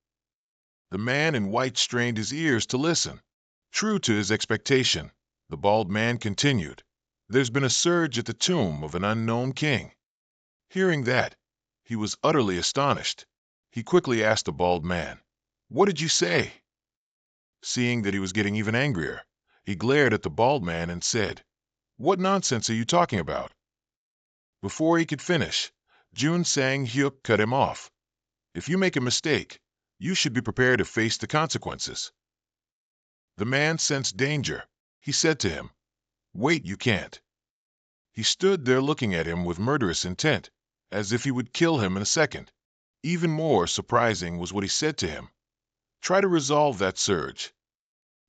The man in white strained his ears to listen. True to his expectation, the bald man continued, "There's been a surge at the tomb of an unknown king." Hearing that, he was utterly astonished. He quickly asked the bald man, "What did you say?" Seeing that he was getting even angrier, he glared at the bald man and said, "What nonsense are you talking about?" Before he could finish, Jun Sang-hyuk cut him off. "If you make a mistake, you should be prepared to face the consequences." The man sensed danger. He said to him, "Wait, you can't." He stood there looking at him with murderous intent, as if he would kill him in a second. Even more surprising was what he said to him. "Try to resolve that surge."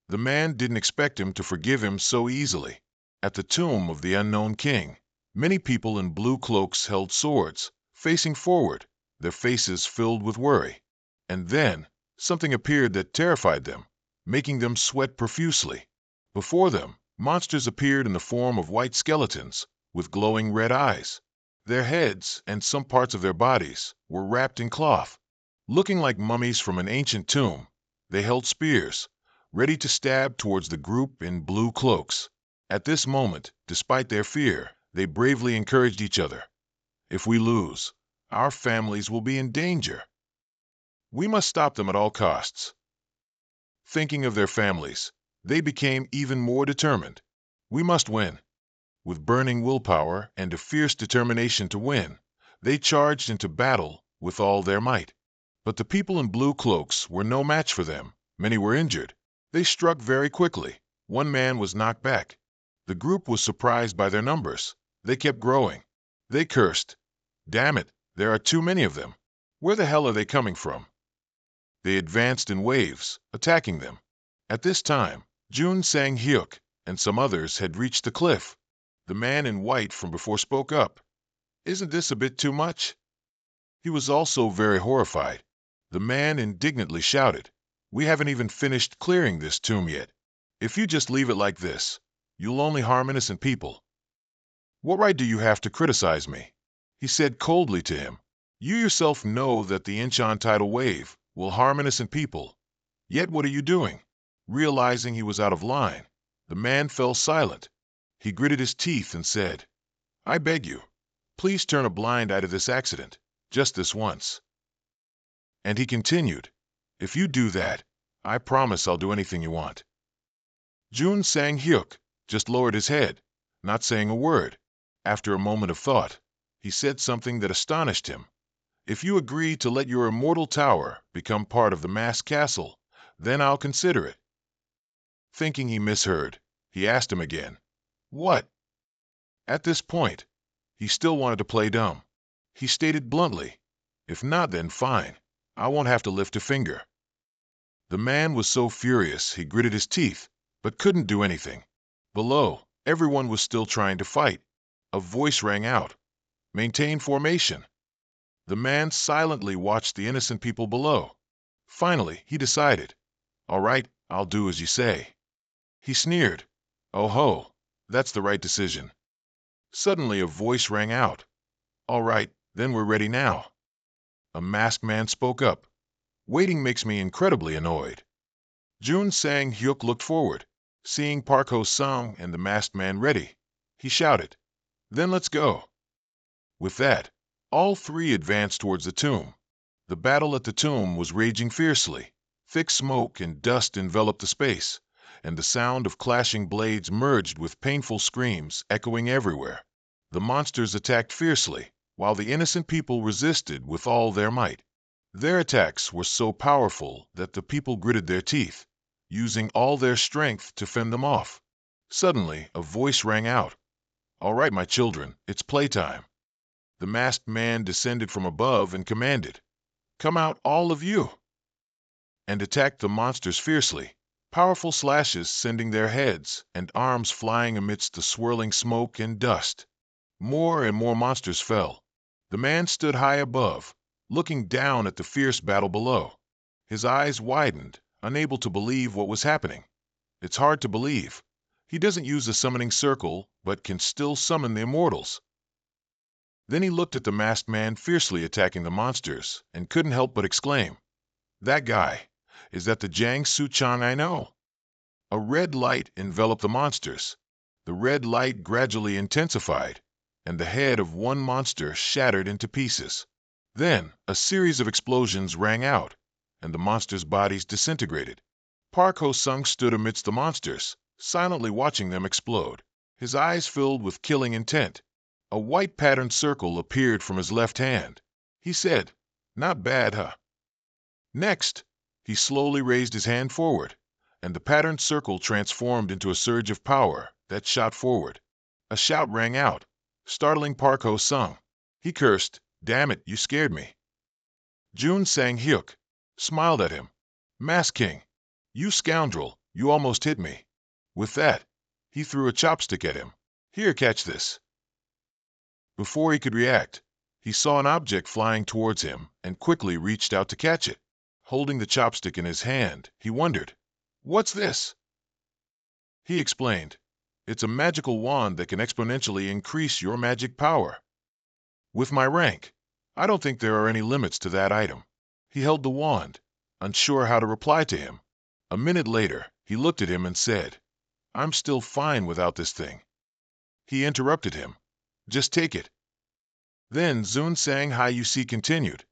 The man didn't expect him to forgive him so easily. At the tomb of the unknown king, many people in blue cloaks held swords, facing forward, their faces filled with worry. And then, something appeared that terrified them, making them sweat profusely. Before them, monsters appeared in the form of white skeletons, with glowing red eyes. Their heads and some parts of their bodies were wrapped in cloth. Looking like mummies from an ancient tomb, they held spears, ready to stab towards the group in blue cloaks. At this moment, despite their fear, they bravely encouraged each other. "If we lose, our families will be in danger. We must stop them at all costs." Thinking of their families, they became even more determined. "We must win." With burning willpower and a fierce determination to win, they charged into battle with all their might. But the people in blue cloaks were no match for them. Many were injured. They struck very quickly. One man was knocked back. The group was surprised by their numbers. They kept growing. They cursed. "Damn it, there are too many of them. Where the hell are they coming from?" They advanced in waves, attacking them. At this time, Jun Sang-hyuk and some others had reached the cliff. The man in white from before spoke up. "Isn't this a bit too much?" He was also very horrified. The man indignantly shouted, "We haven't even finished clearing this tomb yet. If you just leave it like this, you'll only harm innocent people." "What right do you have to criticize me?" he said coldly to him. "You yourself know that the Incheon tidal wave will harm innocent people. Yet what are you doing?" Realizing he was out of line, the man fell silent. He gritted his teeth and said, "I beg you, please turn a blind eye to this accident, just this once." And he continued, "If you do that, I promise I'll do anything you want." Jun Sang-hyuk just lowered his head, not saying a word. After a moment of thought, he said something that astonished him. "If you agree to let your immortal tower become part of the mass castle, then I'll consider it." Thinking he misheard, he asked him again, "What?" At this point, he still wanted to play dumb. He stated bluntly, "If not, then fine. I won't have to lift a finger." The man was so furious he gritted his teeth, but couldn't do anything. Below, everyone was still trying to fight. A voice rang out, "Maintain formation." The man silently watched the innocent people below. Finally, he decided, "All right, I'll do as you say." He sneered, "Oh ho, that's the right decision." Suddenly a voice rang out, "All right, then we're ready now." A masked man spoke up, "Waiting makes me incredibly annoyed." Jun Sang-hyuk looked forward. Seeing Park Ho-sung and the masked man ready, he shouted, "Then let's go." With that, all three advanced towards the tomb. The battle at the tomb was raging fiercely. Thick smoke and dust enveloped the space, and the sound of clashing blades merged with painful screams echoing everywhere. The monsters attacked fiercely, while the innocent people resisted with all their might. Their attacks were so powerful that the people gritted their teeth, using all their strength to fend them off. Suddenly, a voice rang out, All right, my children, it's playtime. The masked man descended from above and commanded, "Come out, all of you!" and attacked the monsters fiercely, powerful slashes sending their heads and arms flying amidst the swirling smoke and dust. More and more monsters fell. The man stood high above, looking down at the fierce battle below. His eyes widened, unable to believe what was happening. It's hard to believe. He doesn't use a summoning circle, but can still summon the immortals. Then he looked at the masked man fiercely attacking the monsters and couldn't help but exclaim, "That guy, is that the Jang Suchin I know?" A red light enveloped the monsters. The red light gradually intensified, and the head of one monster shattered into pieces. Then a series of explosions rang out, and the monsters' bodies disintegrated. Park Ho-sung stood amidst the monsters, silently watching them explode, his eyes filled with killing intent. A white patterned circle appeared from his left hand. He said, "Not bad, huh?" Next, he slowly raised his hand forward, and the patterned circle transformed into a surge of power that shot forward. A shout rang out, startling Park Ho-sung. He cursed, "Damn it, you scared me." Jun Sang-hyuk smiled at him. "Mask King, you scoundrel, you almost hit me." With that, he threw a chopstick at him. "Here, catch this." Before he could react, he saw an object flying towards him and quickly reached out to catch it. Holding the chopstick in his hand, he wondered, "What's this?" He explained, "It's a magical wand that can exponentially increase your magic power. With my rank, I don't think there are any limits to that item." He held the wand, unsure how to reply to him. A minute later, he looked at him and said, "I'm still fine without this thing." He interrupted him, "Just take it." Then Zun Sang Hyusi continued,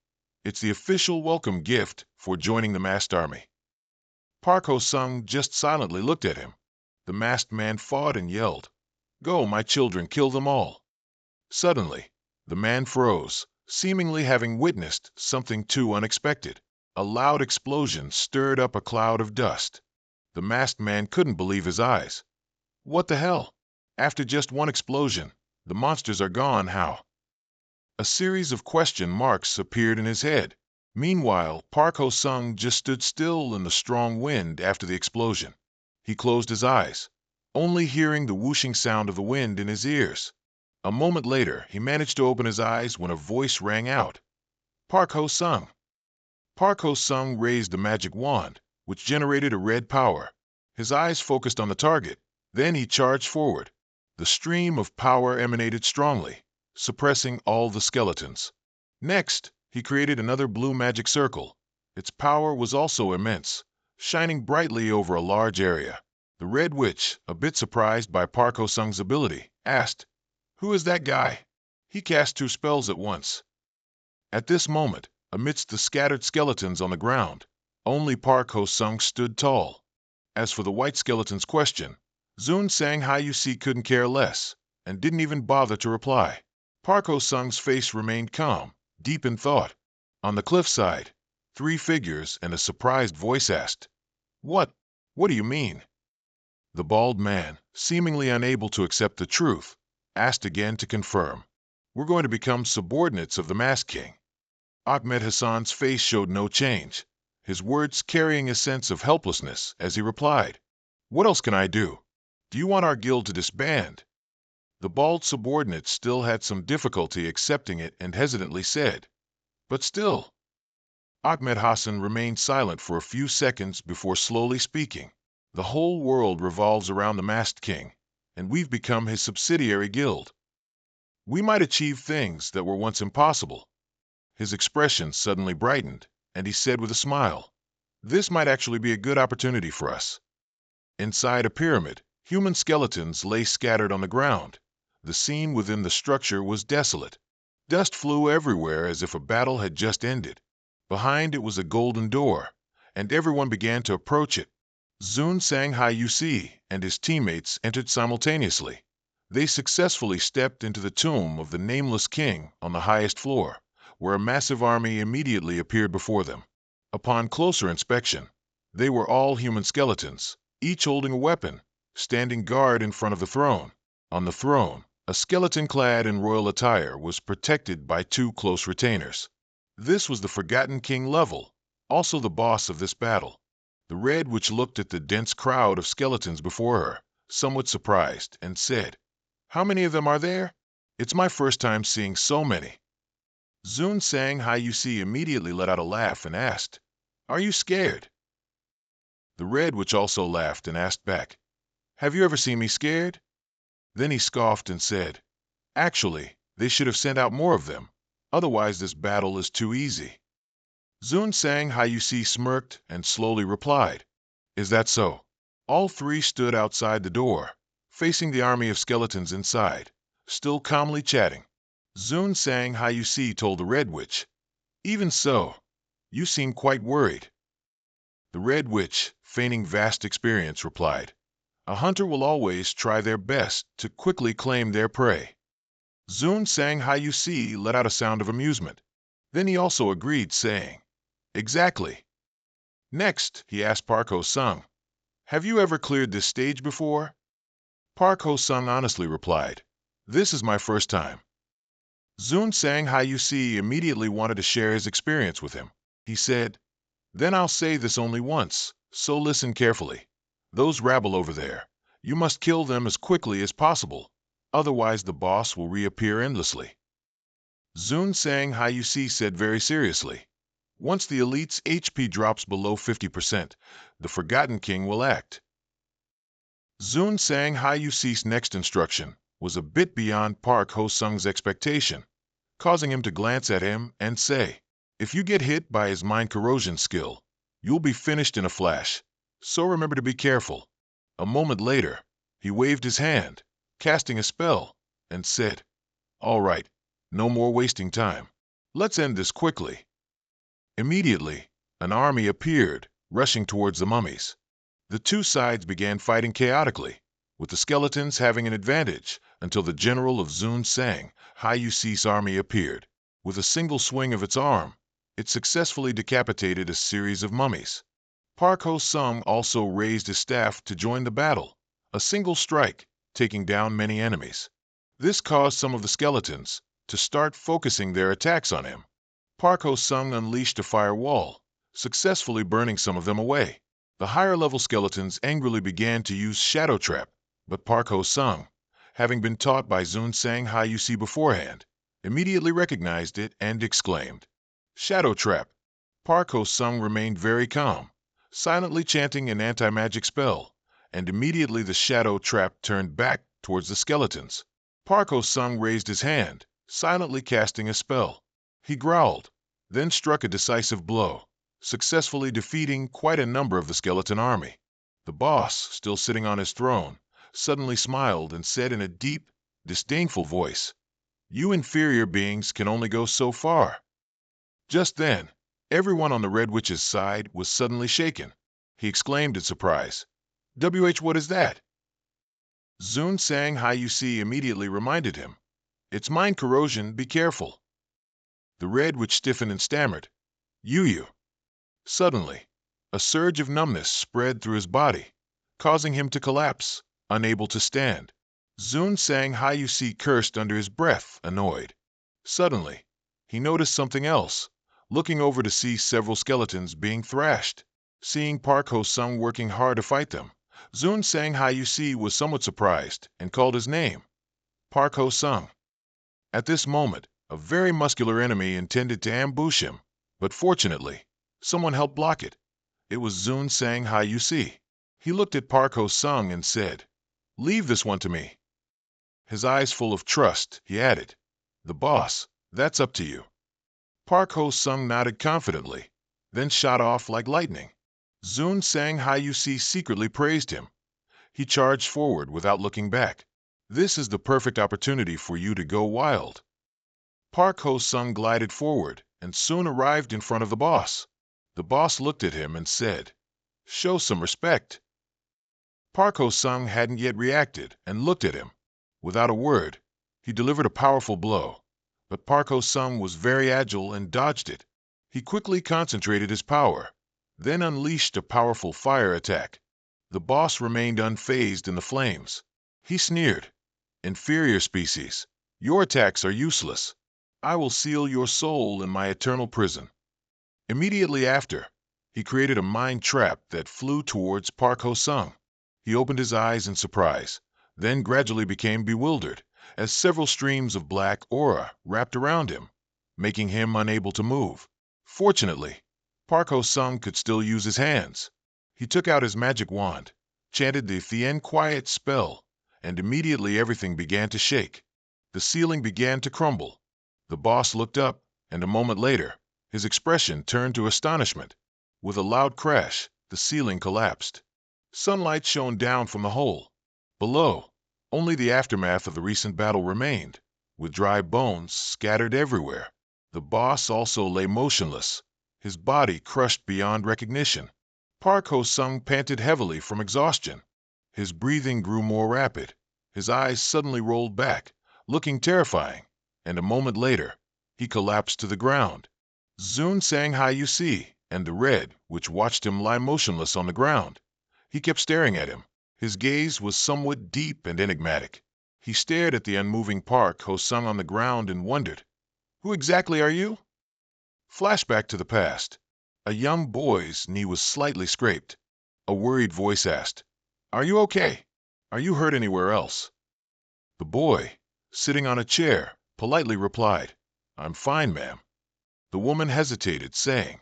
"It's the official welcome gift for joining the masked army." Park Ho-sung just silently looked at him. The masked man fought and yelled, "Go, my children, kill them all." Suddenly, the man froze, seemingly having witnessed something too unexpected. A loud explosion stirred up a cloud of dust. The masked man couldn't believe his eyes. "What the hell? After just one explosion, the monsters are gone, how?" A series of question marks appeared in his head. Meanwhile, Park Ho-sung just stood still in the strong wind after the explosion. He closed his eyes, only hearing the whooshing sound of the wind in his ears. A moment later, he managed to open his eyes when a voice rang out, "Park Ho-sung." Park Ho-sung raised the magic wand, which generated a red power. His eyes focused on the target. Then he charged forward. The stream of power emanated strongly, suppressing all the skeletons. Next, he created another blue magic circle. Its power was also immense, shining brightly over a large area. The Red Witch, a bit surprised by Park Ho-sung's ability, asked, "Who is that guy?" He cast 2 spells at once. At this moment, amidst the scattered skeletons on the ground, only Park Ho-sung stood tall. As for the white skeleton's question, Zun Sang Hyusi couldn't care less, and didn't even bother to reply. Park Ho-sung's face remained calm, deep in thought. On the cliffside, 3 figures and a surprised voice asked, "What? What do you mean?" The bald man, seemingly unable to accept the truth, asked again to confirm, "We're going to become subordinates of the Masked King." Ahmed Hassan's face showed no change, his words carrying a sense of helplessness as he replied, "What else can I do? Do you want our guild to disband?" The bald subordinate still had some difficulty accepting it and hesitantly said, "But still." Ahmed Hassan remained silent for a few seconds before slowly speaking. "The whole world revolves around the Masked King, and we've become his subsidiary guild. We might achieve things that were once impossible." His expression suddenly brightened, and he said with a smile, "This might actually be a good opportunity for us." Inside a pyramid, human skeletons lay scattered on the ground. The scene within the structure was desolate. Dust flew everywhere as if a battle had just ended. Behind it was a golden door, and everyone began to approach it. Zun Sang Hyusi and his teammates entered simultaneously. They successfully stepped into the tomb of the nameless king on the highest floor, where a massive army immediately appeared before them. Upon closer inspection, they were all human skeletons, each holding a weapon, standing guard in front of the throne. On the throne, A skeleton clad in royal attire was protected by two close retainers. This was the Forgotten King level, also the boss of this battle. The Red Witch looked at the dense crowd of skeletons before her, somewhat surprised, and said, "How many of them are there? It's my first time seeing so many." Zun Sang Hayusi immediately let out a laugh and asked, "Are you scared?" The Red Witch also laughed and asked back, "Have you ever seen me scared?" Then he scoffed and said, "Actually, they should have sent out more of them. Otherwise this battle is too easy." Zun Sang Hayusi smirked and slowly replied, "Is that so?" All three stood outside the door, facing the army of skeletons inside, still calmly chatting. Zun Sang Hayusi told the Red Witch, "Even so, you seem quite worried." The Red Witch, feigning vast experience, replied, "A hunter will always try their best to quickly claim their prey." Zun Sang Hayusi let out a sound of amusement. Then he also agreed, saying, "Exactly." Next, he asked Park Ho-sung, "Have you ever cleared this stage before?" Park Ho-sung honestly replied, "This is my first time." Zun Sang Hayusi immediately wanted to share his experience with him. He said, "Then I'll say this only once, so listen carefully. Those rabble over there, you must kill them as quickly as possible, otherwise the boss will reappear endlessly." Zun Sang Hayusi said very seriously, "Once the elite's HP drops below 50%, the Forgotten King will act." Zun Sang Hayusi's next instruction was a bit beyond Park Ho-sung's expectation, causing him to glance at him and say, "If you get hit by his mind corrosion skill, you'll be finished in a flash, so remember to be careful." A moment later, he waved his hand, casting a spell, and said, "All right, no more wasting time. Let's end this quickly." Immediately, an army appeared, rushing towards the mummies. The two sides began fighting chaotically, with the skeletons having an advantage until the general of Zun Sang Hayusi's army appeared. With a single swing of its arm, it successfully decapitated a series of mummies. Park Ho-sung also raised his staff to join the battle, a single strike, taking down many enemies. This caused some of the skeletons to start focusing their attacks on him. Park Ho-sung unleashed a firewall, successfully burning some of them away. The higher-level skeletons angrily began to use Shadow Trap, but Park Ho-sung, having been taught by Zun Sang Hayusi beforehand, immediately recognized it and exclaimed, "Shadow Trap!" Park Ho-sung remained very calm, silently chanting an anti-magic spell, and immediately the Shadow Trap turned back towards the skeletons. Park Ho-sung raised his hand, silently casting a spell. He growled, then struck a decisive blow, successfully defeating quite a number of the skeleton army. The boss, still sitting on his throne, suddenly smiled and said in a deep, disdainful voice, "You inferior beings can only go so far." Just then, everyone on the Red Witch's side was suddenly shaken. He exclaimed in surprise, What is that?" Zun Sang Hayusi immediately reminded him, "It's mind corrosion, be careful." The Red Witch stiffened and stammered, "You." Suddenly, a surge of numbness spread through his body, causing him to collapse, unable to stand. Zun Sang Hayusi cursed under his breath, annoyed. Suddenly, he noticed something else, looking over to see several skeletons being thrashed. Seeing Park Ho-sung working hard to fight them, Zun Sang Hayusi was somewhat surprised and called his name, Park Ho-sung. At this moment, a very muscular enemy intended to ambush him, but fortunately, someone helped block it. It was Zun Sang Hayusi. He looked at Park Ho-sung and said, "Leave this one to me." His eyes full of trust, he added, "The boss, that's up to you." Park Ho-sung nodded confidently, then shot off like lightning. Zun Sang Hayusi secretly praised him. He charged forward without looking back. "This is the perfect opportunity for you to go wild." Park Ho-sung glided forward and soon arrived in front of the boss. The boss looked at him and said, "Show some respect." Park Ho-sung hadn't yet reacted and looked at him. Without a word, he delivered a powerful blow, but Park Ho-sung was very agile and dodged it. He quickly concentrated his power, then unleashed a powerful fire attack. The boss remained unfazed in the flames. He sneered, Inferior species, your attacks are useless. I will seal your soul in my eternal prison. Immediately after, he created a mind trap that flew towards Park Ho-sung. He opened his eyes in surprise, then gradually became bewildered, as several streams of black aura wrapped around him, making him unable to move. Fortunately, Park Ho-sung could still use his hands. He took out his magic wand, chanted the Thien Quiet spell, and immediately everything began to shake. The ceiling began to crumble. The boss looked up, and a moment later, his expression turned to astonishment. With a loud crash, the ceiling collapsed. Sunlight shone down from the hole. Below, only the aftermath of the recent battle remained, with dry bones scattered everywhere. The boss also lay motionless, his body crushed beyond recognition. Park Ho-sung panted heavily from exhaustion. His breathing grew more rapid. His eyes suddenly rolled back, looking terrifying, and a moment later, he collapsed to the ground. Zun sang Hai You See, and the red, which watched him lie motionless on the ground. He kept staring at him. His gaze was somewhat deep and enigmatic. He stared at the unmoving Park Ho-sung on the ground and wondered, "Who exactly are you?" Flashback to the past. A young boy's knee was slightly scraped. A worried voice asked, "Are you okay? Are you hurt anywhere else?" The boy, sitting on a chair, politely replied, "I'm fine, ma'am." The woman hesitated, saying,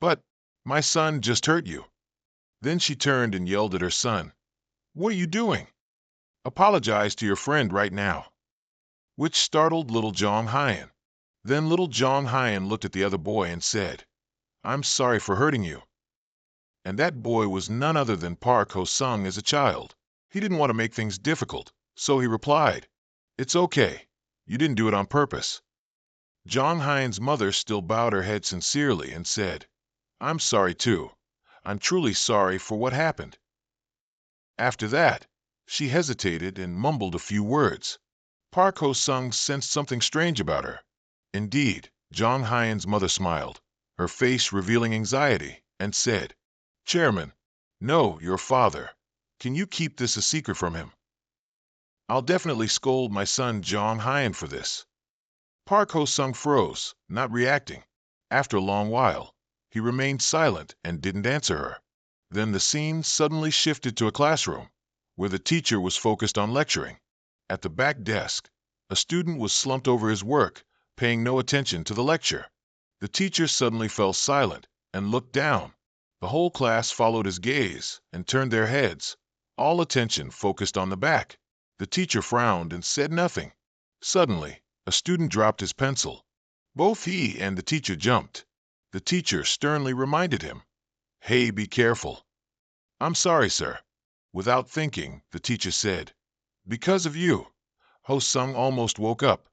"But my son just hurt you." Then she turned and yelled at her son, "What are you doing? Apologize to your friend right now," which startled little Jong Hyan. Then little Jong Hyan looked at the other boy and said, "I'm sorry for hurting you." And that boy was none other than Park Ho-sung as a child. He didn't want to make things difficult, so he replied, "It's okay. You didn't do it on purpose." Jong Hyan's mother still bowed her head sincerely and said, "I'm sorry too. I'm truly sorry for what happened." After that, she hesitated and mumbled a few words. Park Ho-sung sensed something strange about her. Indeed, Jong Hyan's mother smiled, her face revealing anxiety, and said, "Chairman, no, your father. Can you keep this a secret from him? I'll definitely scold my son Jong Hyan for this." Park Ho-sung froze, not reacting. After a long while, he remained silent and didn't answer her. Then the scene suddenly shifted to a classroom, where the teacher was focused on lecturing. At the back desk, a student was slumped over his work, paying no attention to the lecture. The teacher suddenly fell silent and looked down. The whole class followed his gaze and turned their heads, all attention focused on the back. The teacher frowned and said nothing. Suddenly, a student dropped his pencil. Both he and the teacher jumped. The teacher sternly reminded him, "Hey, be careful." "I'm sorry, sir." Without thinking, the teacher said, "Because of you." Ho-sung almost woke up.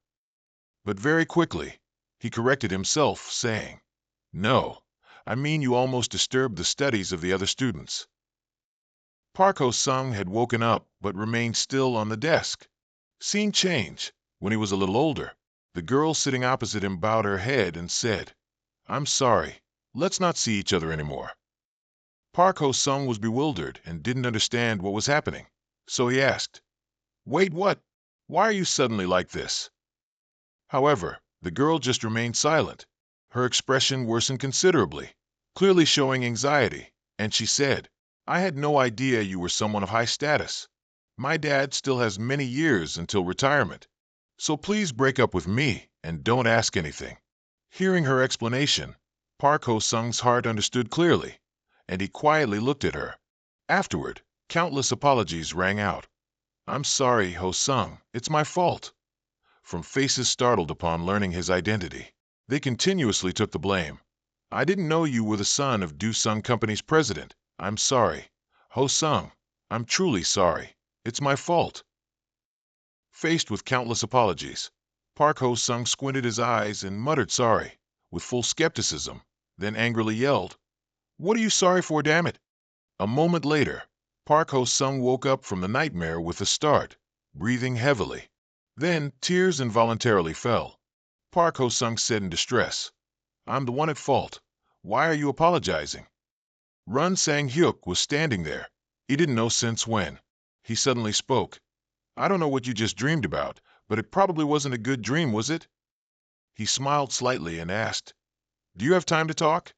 But very quickly, he corrected himself, saying, "No, I mean you almost disturbed the studies of the other students." Park Ho-sung had woken up but remained still on the desk. Scene change. When he was a little older, the girl sitting opposite him bowed her head and said, "I'm sorry. Let's not see each other anymore." Park Ho-sung was bewildered and didn't understand what was happening, so he asked, "Wait, what? Why are you suddenly like this?" However, the girl just remained silent. Her expression worsened considerably, clearly showing anxiety, and she said, "I had no idea you were someone of high status. My dad still has many years until retirement, so please break up with me and don't ask anything." Hearing her explanation, Park Ho-sung's heart understood clearly, and he quietly looked at her. Afterward, countless apologies rang out. "I'm sorry, Ho-sung. It's my fault." From faces startled upon learning his identity. They continuously took the blame. "I didn't know you were the son of Do-sung Company's president. I'm sorry. Ho-sung, I'm truly sorry. It's my fault." Faced with countless apologies, Park Ho-sung squinted his eyes and muttered sorry, with full skepticism, then angrily yelled, "What are you sorry for, damn it?" A moment later, Park Ho-sung woke up from the nightmare with a start, breathing heavily. Then tears involuntarily fell. Park Ho-sung said in distress, "I'm the one at fault. Why are you apologizing?" Run Sang-hyuk was standing there. He didn't know since when. He suddenly spoke. I don't know what you just dreamed about, but it probably wasn't a good dream, was it? He smiled slightly and asked, Do you have time to talk?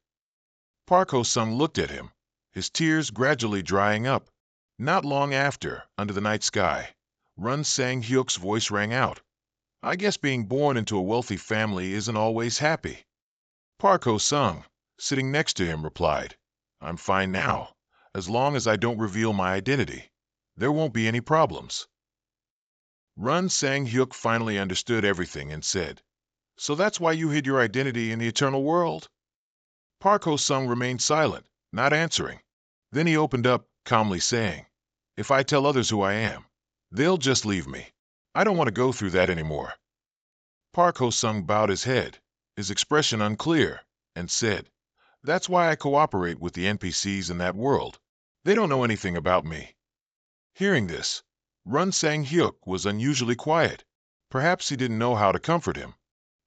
Park Ho-sung looked at him, his tears gradually drying up. Not long after, under the night sky, Run Sang-hyuk's voice rang out. I guess being born into a wealthy family isn't always happy. Park Ho-sung, sitting next to him, replied, I'm fine now. As long as I don't reveal my identity, there won't be any problems. Run Sang-hyuk finally understood everything and said, So that's why you hid your identity in the eternal world? Park Ho-sung remained silent, not answering. Then he opened up, calmly saying, If I tell others who I am, they'll just leave me. I don't want to go through that anymore. Park Ho-sung bowed his head, his expression unclear, and said, That's why I cooperate with the NPCs in that world. They don't know anything about me. Hearing this, Run Sang-hyuk was unusually quiet. Perhaps he didn't know how to comfort him.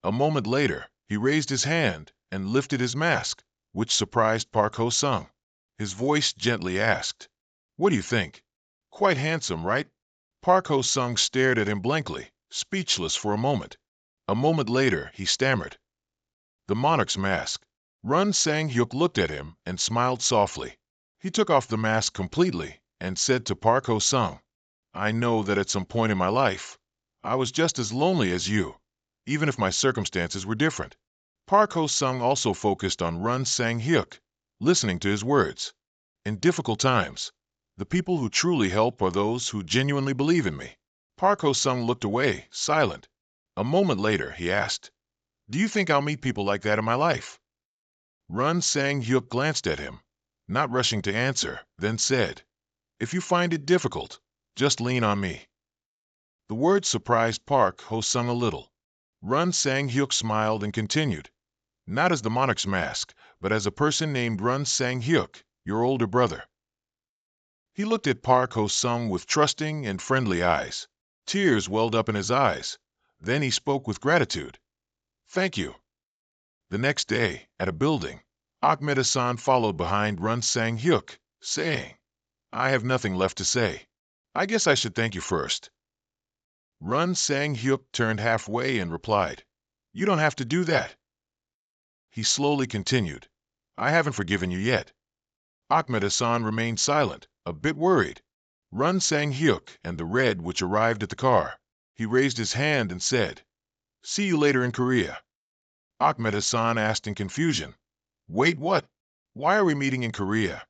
A moment later, he raised his hand and lifted his mask, which surprised Park Ho-sung. His voice gently asked, What do you think? Quite handsome, right? Park Ho-sung stared at him blankly, speechless for a moment. A moment later, he stammered, The monarch's mask. Run Sang-hyuk looked at him and smiled softly. He took off the mask completely and said to Park Ho-sung, I know that at some point in my life, I was just as lonely as you, even if my circumstances were different. Park Ho-sung also focused on Run Sang-hyuk, listening to his words. In difficult times, the people who truly help are those who genuinely believe in me. Park Ho-sung looked away, silent. A moment later, he asked, Do you think I'll meet people like that in my life? Run Sang-hyuk glanced at him, not rushing to answer, then said, If you find it difficult, just lean on me. The words surprised Park Ho-sung a little. Run Sang-hyuk smiled and continued, Not as the monarch's mask, but as a person named Run Sang-hyuk, your older brother. He looked at Park Ho-sung with trusting and friendly eyes. Tears welled up in his eyes. Then he spoke with gratitude. Thank you. The next day, at a building, Ahmed-san followed behind Run Sang-hyuk, saying, I have nothing left to say. I guess I should thank you first. Run Sang-hyuk turned halfway and replied, You don't have to do that. He slowly continued, I haven't forgiven you yet. Ahmed-san remained silent, a bit worried. Run Sang-hyuk and the Red Witch arrived at the car. He raised his hand and said, See you later in Korea. Ahmed-san asked in confusion, Wait, what? Why are we meeting in Korea?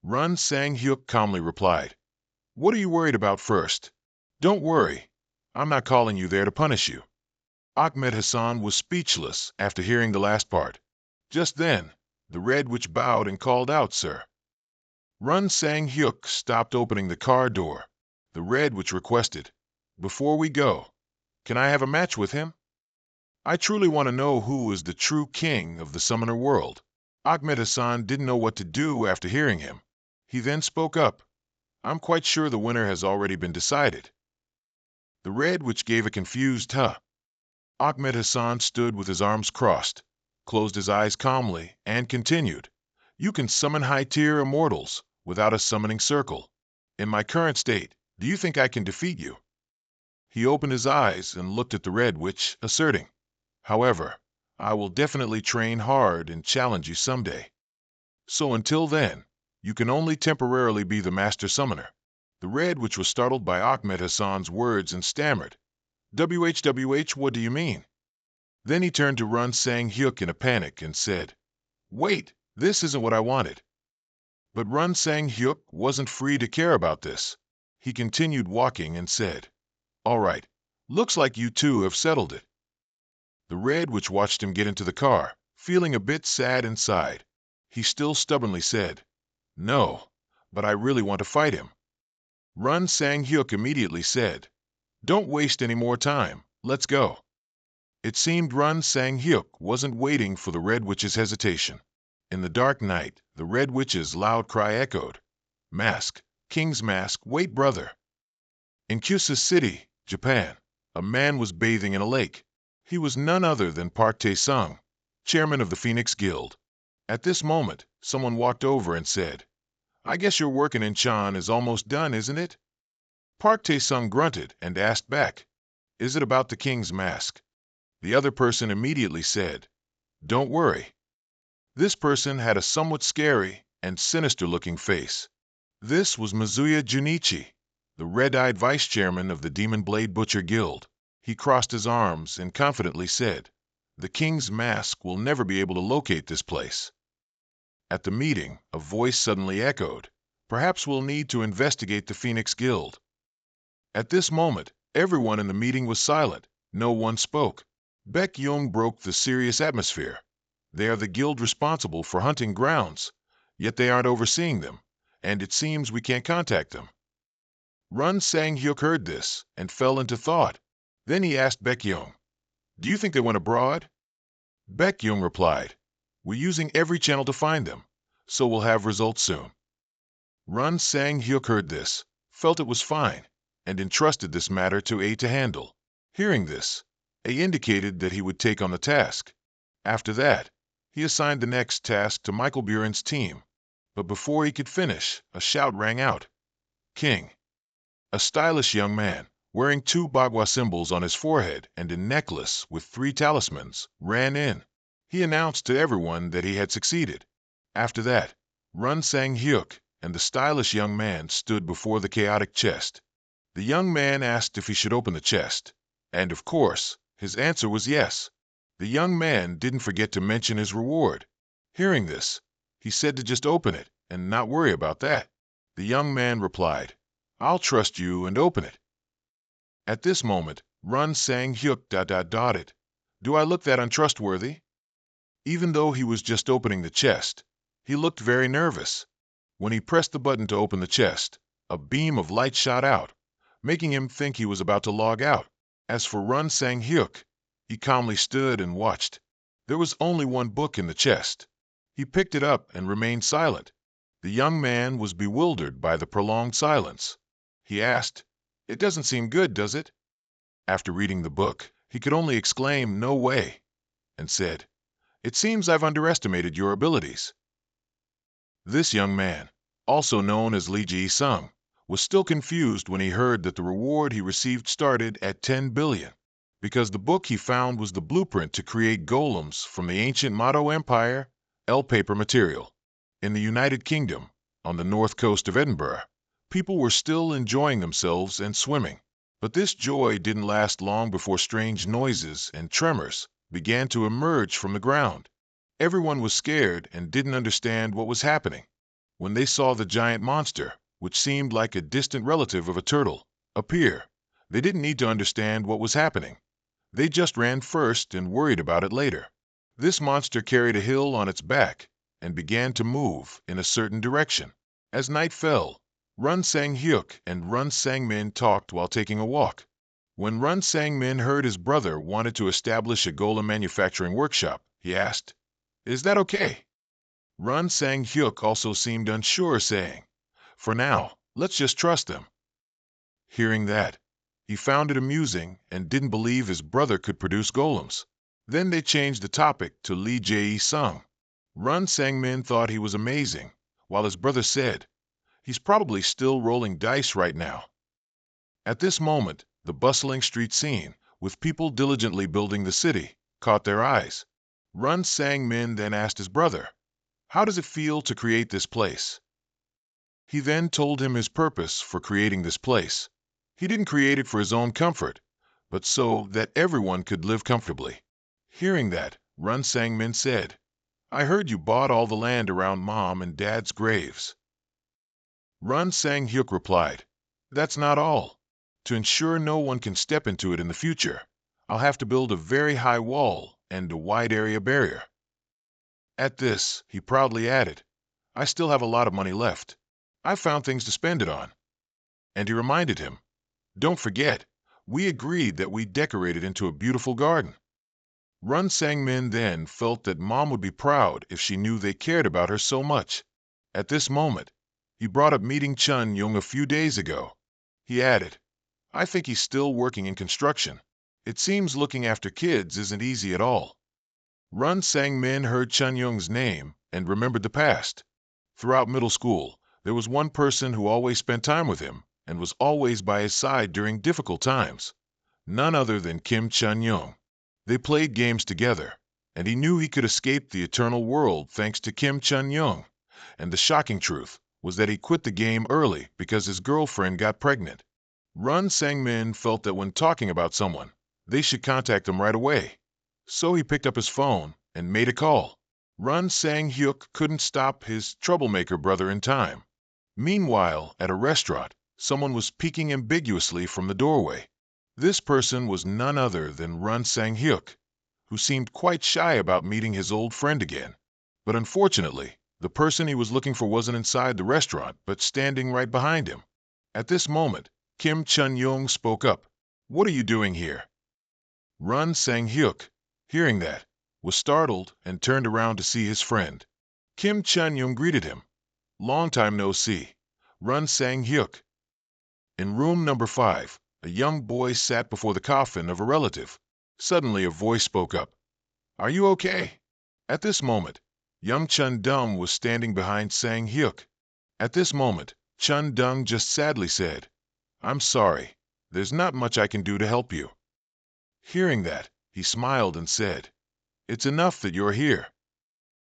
Run Sang-hyuk calmly replied, What are you worried about first? Don't worry. I'm not calling you there to punish you. Ahmed-san was speechless after hearing the last part. Just then, the Red Witch bowed and called out, Sir. Run Sang-hyuk stopped opening the car door. The Red Witch requested, Before we go, can I have a match with him? I truly want to know who is the true king of the summoner world. Ahmed-san didn't know what to do after hearing him. He then spoke up, I'm quite sure the winner has already been decided. The Red Witch gave a confused huh. Ahmed-san stood with his arms crossed, closed his eyes calmly, and continued, You can summon high-tier immortals without a summoning circle. In my current state, do you think I can defeat you? He opened his eyes and looked at the Red Witch, asserting, However, I will definitely train hard and challenge you someday. So until then, you can only temporarily be the master summoner. The Red Witch was startled by Ahmed-san's words and stammered, WHWH, what do you mean? Then he turned to Run Sang-hyuk in a panic and said, Wait, this isn't what I wanted. But Run Sang-hyuk wasn't free to care about this. He continued walking and said, All right, looks like you two have settled it. The Red Witch watched him get into the car, feeling a bit sad inside. He still stubbornly said, No, but I really want to fight him. Run Sang-hyuk immediately said, Don't waste any more time, let's go. It seemed Run Sang-hyuk wasn't waiting for the Red Witch's hesitation. In the dark night, the Red Witch's loud cry echoed, Mask, King's mask, wait brother. In Kyushu City, Japan, a man was bathing in a lake. He was none other than Park Tae-sung, chairman of the Phoenix Guild. At this moment, someone walked over and said, I guess your work in Incheon is almost done, isn't it? Park Tae-sung grunted and asked back, "Is it about the king's mask?" The other person immediately said, "Don't worry." This person had a somewhat scary and sinister-looking face. This was Mizuya Junichi, the red-eyed vice-chairman of the Demon Blade Butcher Guild. He crossed his arms and confidently said, "The king's mask will never be able to locate this place." At the meeting, a voice suddenly echoed, "Perhaps we'll need to investigate the Phoenix Guild." At this moment, everyone in the meeting was silent. No one spoke. Baek Young broke the serious atmosphere. They are the guild responsible for hunting grounds, yet they aren't overseeing them, and it seems we can't contact them. Run Sang-hyuk heard this and fell into thought. Then he asked Baek Young, "Do you think they went abroad?" Baek Young replied, "We're using every channel to find them, so we'll have results soon." Run Sang-hyuk heard this, felt it was fine, and entrusted this matter to A to handle. Hearing this, A indicated that he would take on the task. After that, he assigned the next task to Michael Buren's team. But before he could finish, a shout rang out, "King!" A stylish young man, wearing 2 Bagua symbols on his forehead and a necklace with 3 talismans, ran in. He announced to everyone that he had succeeded. After that, Run Sang-hyuk and the stylish young man stood before the chaotic chest. The young man asked if he should open the chest, and of course, his answer was yes. The young man didn't forget to mention his reward. Hearing this, he said to just open it and not worry about that. The young man replied, "I'll trust you and open it." At this moment, Run Sang-hyuk dotted. "Do I look that untrustworthy?" Even though he was just opening the chest, he looked very nervous. When he pressed the button to open the chest, a beam of light shot out, making him think he was about to log out. As for Run Sang-hyuk, he calmly stood and watched. There was only one book in the chest. He picked it up and remained silent. The young man was bewildered by the prolonged silence. He asked, "It doesn't seem good, does it?" After reading the book, he could only exclaim, "No way," and said, "It seems I've underestimated your abilities." This young man, also known as Lee Ji-sung, was still confused when he heard that the reward he received started at 10 billion, because the book he found was the blueprint to create golems from the ancient Mado Empire, paper material. In the United Kingdom, on the north coast of Edinburgh, people were still enjoying themselves and swimming. But this joy didn't last long before strange noises and tremors began to emerge from the ground. Everyone was scared and didn't understand what was happening. When they saw the giant monster, which seemed like a distant relative of a turtle, appear, they didn't need to understand what was happening. They just ran first and worried about it later. This monster carried a hill on its back and began to move in a certain direction. As night fell, Run Sang-hyuk and Run Sang-min talked while taking a walk. When Run Sang-min heard his brother wanted to establish a golem manufacturing workshop, he asked, "Is that okay?" Run Sang-hyuk also seemed unsure, saying, "For now, let's just trust them." Hearing that, he found it amusing and didn't believe his brother could produce golems. Then they changed the topic to Lee Jae-sung. Run Sang-min thought he was amazing, while his brother said, "He's probably still rolling dice right now." At this moment, the bustling street scene, with people diligently building the city, caught their eyes. Run Sang-min then asked his brother, "How does it feel to create this place?" He then told him his purpose for creating this place. He didn't create it for his own comfort, but so that everyone could live comfortably. Hearing that, Run Sang-min said, "I heard you bought all the land around Mom and Dad's graves." Run Sang-hyuk replied, "That's not all. To ensure no one can step into it in the future, I'll have to build a very high wall and a wide area barrier." At this, he proudly added, "I still have a lot of money left. I've found things to spend it on." And he reminded him, "Don't forget, we agreed that we'd decorate it into a beautiful garden." Run Sang-min then felt that Mom would be proud if she knew they cared about her so much. At this moment, he brought up meeting Chun Young a few days ago. He added, "I think he's still working in construction. It seems looking after kids isn't easy at all." Run Sang-min heard Chun Young's name and remembered the past. Throughout middle school, there was one person who always spent time with him, and was always by his side during difficult times. None other than Kim Chun-young. They played games together, and he knew he could escape the eternal world thanks to Kim Chun-young. And the shocking truth was that he quit the game early because his girlfriend got pregnant. Run Sang-min felt that when talking about someone, they should contact them right away. So he picked up his phone and made a call. Run Sang-hyuk couldn't stop his troublemaker brother in time. Meanwhile, at a restaurant, someone was peeking ambiguously from the doorway. This person was none other than Run Sang-hyuk, who seemed quite shy about meeting his old friend again. But unfortunately, the person he was looking for wasn't inside the restaurant, but standing right behind him. At this moment, Kim Chun-young spoke up. "What are you doing here?" Run Sang-hyuk, hearing that, was startled and turned around to see his friend. Kim Chun-young greeted him. "Long time no see, Run Sang-hyuk." In room number 5, a young boy sat before the coffin of a relative. Suddenly a voice spoke up. "Are you okay?" At this moment, young Chun-dung was standing behind Sang-hyuk. At this moment, Chun-dung just sadly said, "I'm sorry, there's not much I can do to help you." Hearing that, he smiled and said, "It's enough that you're here."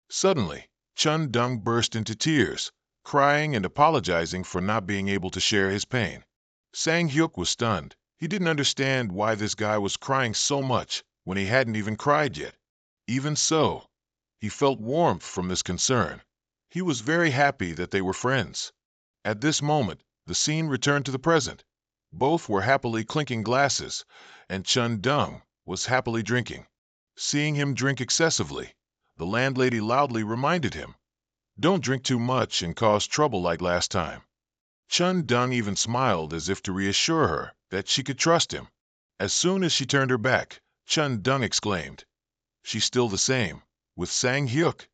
Suddenly, Chun-dung burst into tears, crying and apologizing for not being able to share his pain. Sang-hyuk was stunned. He didn't understand why this guy was crying so much when he hadn't even cried yet. Even so, he felt warmth from this concern. He was very happy that they were friends. At this moment, the scene returned to the present. Both were happily clinking glasses, and Chun-dung was happily drinking. Seeing him drink excessively, the landlady loudly reminded him, "Don't drink too much and cause trouble like last time." Chun-dung even smiled as if to reassure her that she could trust him. As soon as she turned her back, Chun-dung exclaimed, "She's still the same, with Sang-hyuk."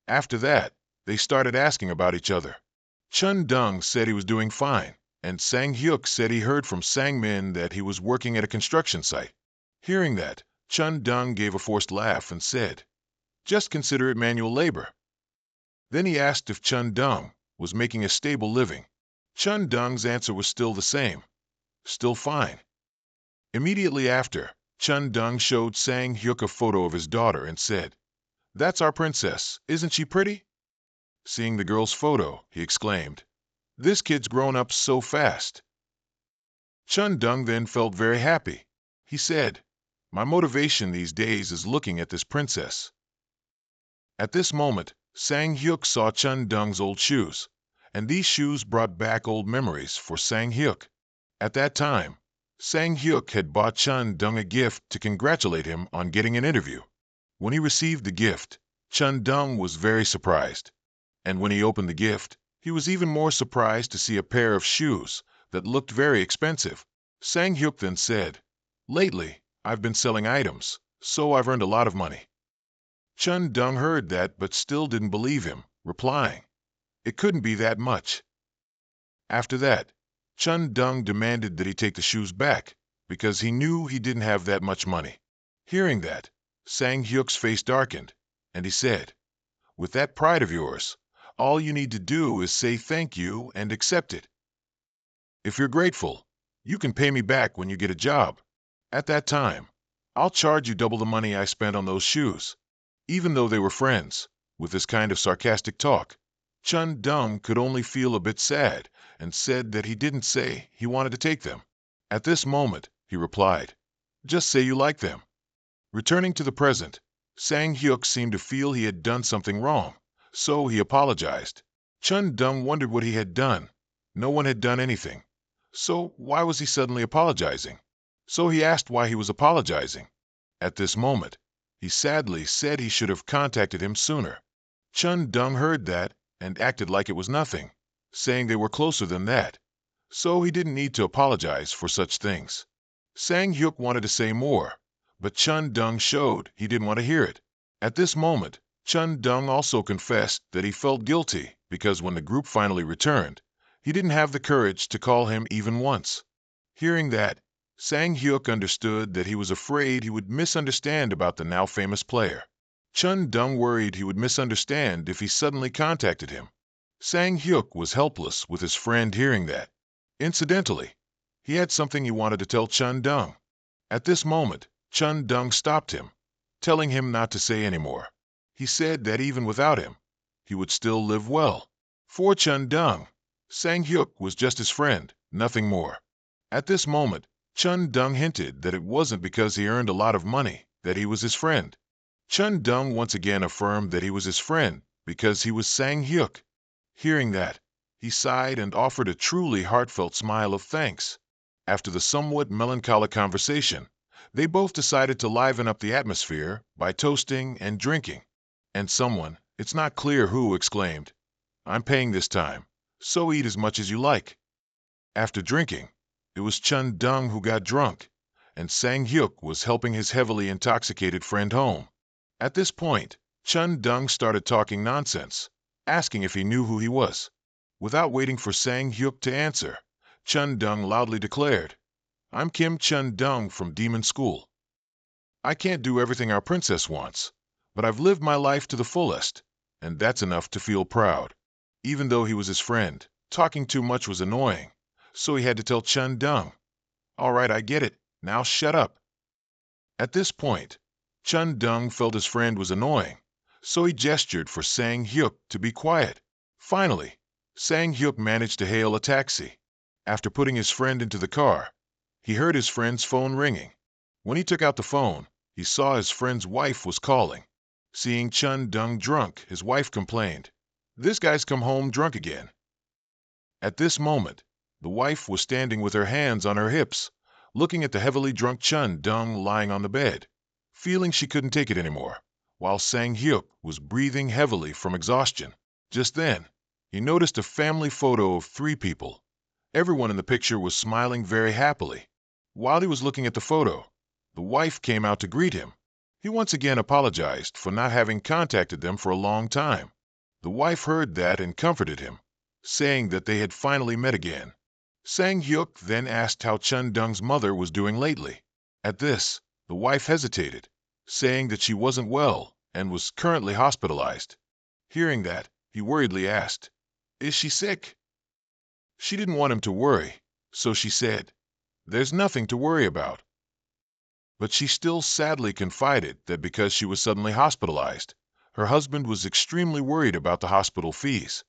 After that, they started asking about each other. Chun-dung said he was doing fine, and Sang-hyuk said he heard from Sang-min that he was working at a construction site. Hearing that, Chun-dung gave a forced laugh and said, "Just consider it manual labor." Then he asked if Chun-dung was making a stable living. Chun-dung's answer was still the same, still fine. Immediately after, Chun-dung showed Sang-hyuk a photo of his daughter and said, "That's our princess, isn't she pretty?" Seeing the girl's photo, he exclaimed, "This kid's grown up so fast." Chun-dung then felt very happy. He said, "My motivation these days is looking at this princess." At this moment, Sang-hyuk saw Chun-dung's old shoes, and these shoes brought back old memories for Sang-hyuk. At that time, Sang-hyuk had bought Chun-dung a gift to congratulate him on getting an interview. When he received the gift, Chun-dung was very surprised. And when he opened the gift, he was even more surprised to see a pair of shoes that looked very expensive. Sang-hyuk then said, "Lately, I've been selling items, so I've earned a lot of money." Chun-dung heard that but still didn't believe him, replying, "It couldn't be that much." After that, Chun-dung demanded that he take the shoes back because he knew he didn't have that much money. Hearing that, Sang-hyuk's face darkened, and he said, "With that pride of yours, all you need to do is say thank you and accept it. If you're grateful, you can pay me back when you get a job. At that time, I'll charge you double the money I spent on those shoes." Even though they were friends, with this kind of sarcastic talk, Chun-dung could only feel a bit sad and said that he didn't say he wanted to take them. At this moment, he replied, "Just say you like them." Returning to the present, Sang-hyuk seemed to feel he had done something wrong, so he apologized. Chun-dung wondered what he had done. No one had done anything. So why was he suddenly apologizing? So he asked why he was apologizing. At this moment, he sadly said he should have contacted him sooner. Chun-dung heard that and acted like it was nothing, saying they were closer than that. So he didn't need to apologize for such things. Sang-hyuk wanted to say more, but Chun-dung showed he didn't want to hear it. At this moment, Chun-dung also confessed that he felt guilty because when the group finally returned, he didn't have the courage to call him even once. Hearing that, Sang-hyuk understood that he was afraid he would misunderstand about the now famous player. Chun-dung worried he would misunderstand if he suddenly contacted him. Sang-hyuk was helpless with his friend hearing that. Incidentally, he had something he wanted to tell Chun Dung. At this moment, Chun Dung stopped him, telling him not to say any more. He said that even without him, he would still live well. For Chun Dung, Sang Hyuk was just his friend, nothing more. At this moment, Chun Dung hinted that it wasn't because he earned a lot of money that he was his friend. Chun Dung once again affirmed that he was his friend because he was Sang Hyuk. Hearing that, he sighed and offered a truly heartfelt smile of thanks. After the somewhat melancholic conversation, they both decided to liven up the atmosphere by toasting and drinking. And someone, it's not clear who, exclaimed, "I'm paying this time, so eat as much as you like." After drinking, it was Chun Dung who got drunk, and Sang Hyuk was helping his heavily intoxicated friend home. At this point, Chun Dung started talking nonsense, asking if he knew who he was. Without waiting for Sang Hyuk to answer, Chun Dung loudly declared, "I'm Kim Chun Dung from Demon School. I can't do everything our princess wants, but I've lived my life to the fullest, and that's enough to feel proud." Even though he was his friend, talking too much was annoying, so he had to tell Chun Dung, "All right, I get it. Now shut up." At this point, Chun Dung felt his friend was annoying, so he gestured for Sang Hyuk to be quiet. Finally, Sang Hyuk managed to hail a taxi. After putting his friend into the car, he heard his friend's phone ringing. When he took out the phone, he saw his friend's wife was calling. Seeing Chun Dung drunk, his wife complained, "This guy's come home drunk again." At this moment, the wife was standing with her hands on her hips, looking at the heavily drunk Chun Dung lying on the bed, feeling she couldn't take it anymore, while Sang Hyuk was breathing heavily from exhaustion. Just then, he noticed a family photo of 3 people. Everyone in the picture was smiling very happily. While he was looking at the photo, the wife came out to greet him. He once again apologized for not having contacted them for a long time. The wife heard that and comforted him, saying that they had finally met again. Sang Hyuk then asked how Chun Dung's mother was doing lately. At this, the wife hesitated, saying that she wasn't well and was currently hospitalized. Hearing that, he worriedly asked, "Is she sick?" She didn't want him to worry, so she said, "There's nothing to worry about." But she still sadly confided that because she was suddenly hospitalized, her husband was extremely worried about the hospital fees.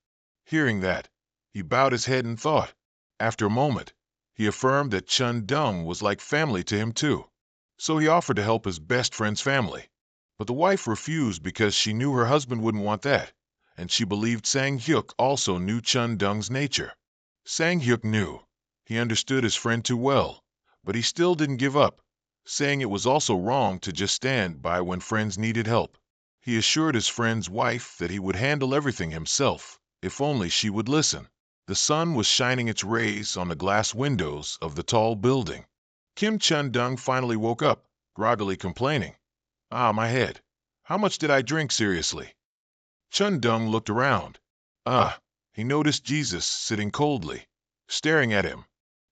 Hearing that, he bowed his head and thought. After a moment, he affirmed that Chun Dung was like family to him too, so he offered to help his best friend's family. But the wife refused because she knew her husband wouldn't want that, and she believed Sang Hyuk also knew Chun Dung's nature. Sang Hyuk knew. He understood his friend too well, but he still didn't give up, saying it was also wrong to just stand by when friends needed help. He assured his friend's wife that he would handle everything himself, if only she would listen. The sun was shining its rays on the glass windows of the tall building. Kim Chun Dung finally woke up, groggily complaining, "Ah, my head. How much did I drink seriously?" Chun Dung looked around. He noticed Jesus sitting coldly, staring at him.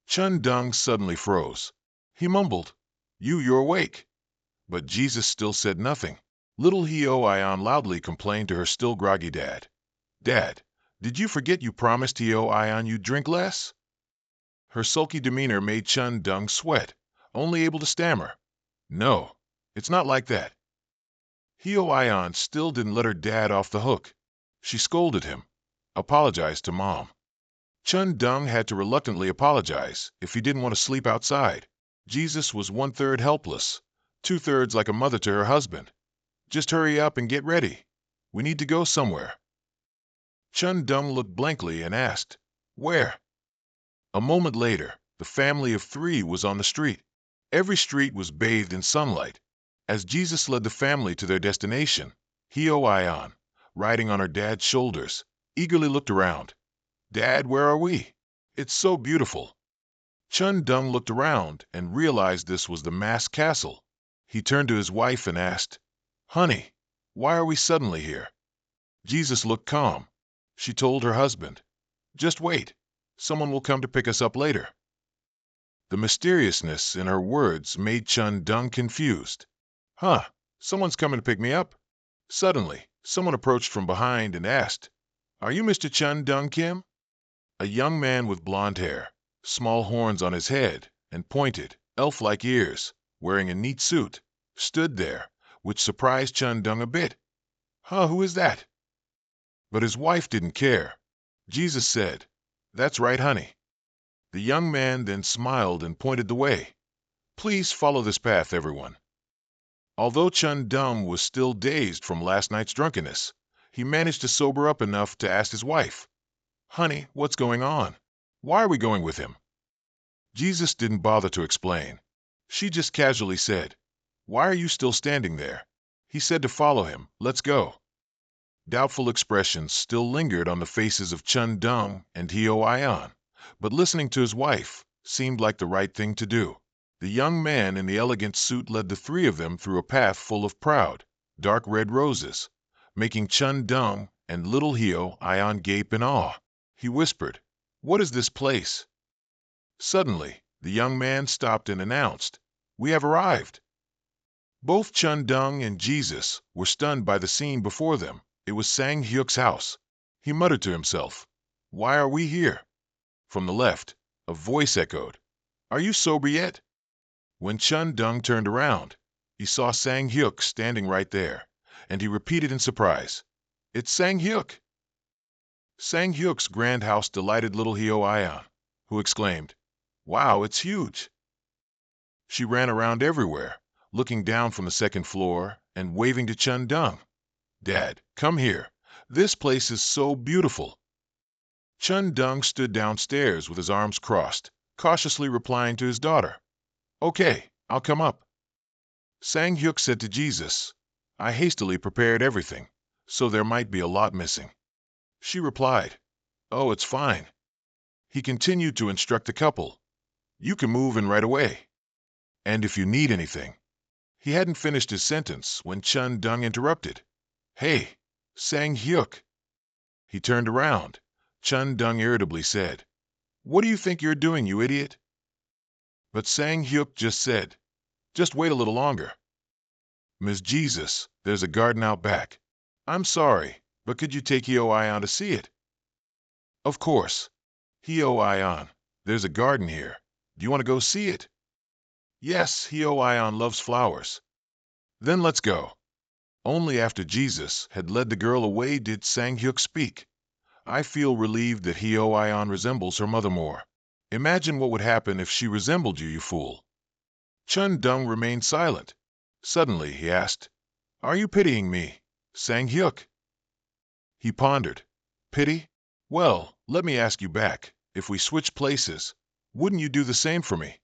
Chun Dung suddenly froze. He mumbled, You're awake." But Jesus still said nothing. Little Heo-Ion loudly complained to her still groggy dad. "Dad, did you forget you promised Heo-Ion you'd drink less?" Her sulky demeanor made Chun Dung sweat, only able to stammer, "No, it's not like that." Heo-Ion still didn't let her dad off the hook. She scolded him, apologized to Mom. Chun Dung had to reluctantly apologize if he didn't want to sleep outside. Jesus was 1/3 helpless, 2/3 like a mother to her husband. "Just hurry up and get ready. We need to go somewhere." Chun Dung looked blankly and asked, "Where?" A moment later, the family of 3 was on the street. Every street was bathed in sunlight. As Jesus led the family to their destination, Heo-Ion, riding on her dad's shoulders, eagerly looked around. "Dad, where are we? It's so beautiful." Chun Dung looked around and realized this was the masked castle. He turned to his wife and asked, "Honey, why are we suddenly here?" Jesus looked calm. She told her husband, "Just wait. Someone will come to pick us up later." The mysteriousness in her words made Chun Dung confused. Someone's coming to pick me up? Suddenly, someone approached from behind and asked, "Are you Mr. Chun Dung Kim?" A young man with blonde hair, small horns on his head, and pointed, elf-like ears, wearing a neat suit, stood there, which surprised Chun Dung a bit. "Huh, who is that?" But his wife didn't care. Jesus said, "That's right, honey." The young man then smiled and pointed the way. "Please follow this path, everyone." Although Chun Dung was still dazed from last night's drunkenness, he managed to sober up enough to ask his wife, "Honey, what's going on? Why are we going with him?" Jesus didn't bother to explain. She just casually said, "Why are you still standing there? He said to follow him. Let's go." Doubtful expressions still lingered on the faces of Chun Dung and Hio Ion, but listening to his wife seemed like the right thing to do. The young man in the elegant suit led the three of them through a path full of proud, dark red roses, making Chun Dung and little Hio Ion gape in awe. He whispered, "What is this place?" Suddenly, the young man stopped and announced, "We have arrived." Both Chun Dung and Jesus were stunned by the scene before them. It was Sang Hyuk's house. He muttered to himself, "Why are we here?" From the left, a voice echoed, "Are you sober yet?" When Chun Dung turned around, he saw Sang Hyuk standing right there, and he repeated in surprise, "It's Sang Hyuk." Sang Hyuk's grand house delighted little Hio Ion, who exclaimed, "Wow, it's huge." She ran around everywhere, looking down from the second floor and waving to Chun Dung. "Dad, come here. This place is so beautiful." Chun Dung stood downstairs with his arms crossed, cautiously replying to his daughter, "Okay, I'll come up." Sang Hyuk said to Jesus, "I hastily prepared everything, so there might be a lot missing." She replied, "Oh, it's fine." He continued to instruct the couple, "You can move in right away. And if you need anything." He hadn't finished his sentence when Chun Dung interrupted, "Hey, Sang Hyuk." He turned around. Chun Dung irritably said, "What do you think you're doing, you idiot?" But Sang Hyuk just said, "Just wait a little longer." "Ms. Jesus, there's a garden out back. I'm sorry, but could you take Hio Ion to see it?" "Of course. Hio Ion, there's a garden here. Do you want to go see it?" "Yes, Hio Ion loves flowers." "Then let's go." Only after Jesus had led the girl away did Sang Hyuk speak. "I feel relieved that Hio Ion resembles her mother more. Imagine what would happen if she resembled you, you fool." Chun Dung remained silent. Suddenly he asked, "Are you pitying me, Sang Hyuk?" He pondered. "Pity? Well, let me ask you back. If we switch places, wouldn't you do the same for me?"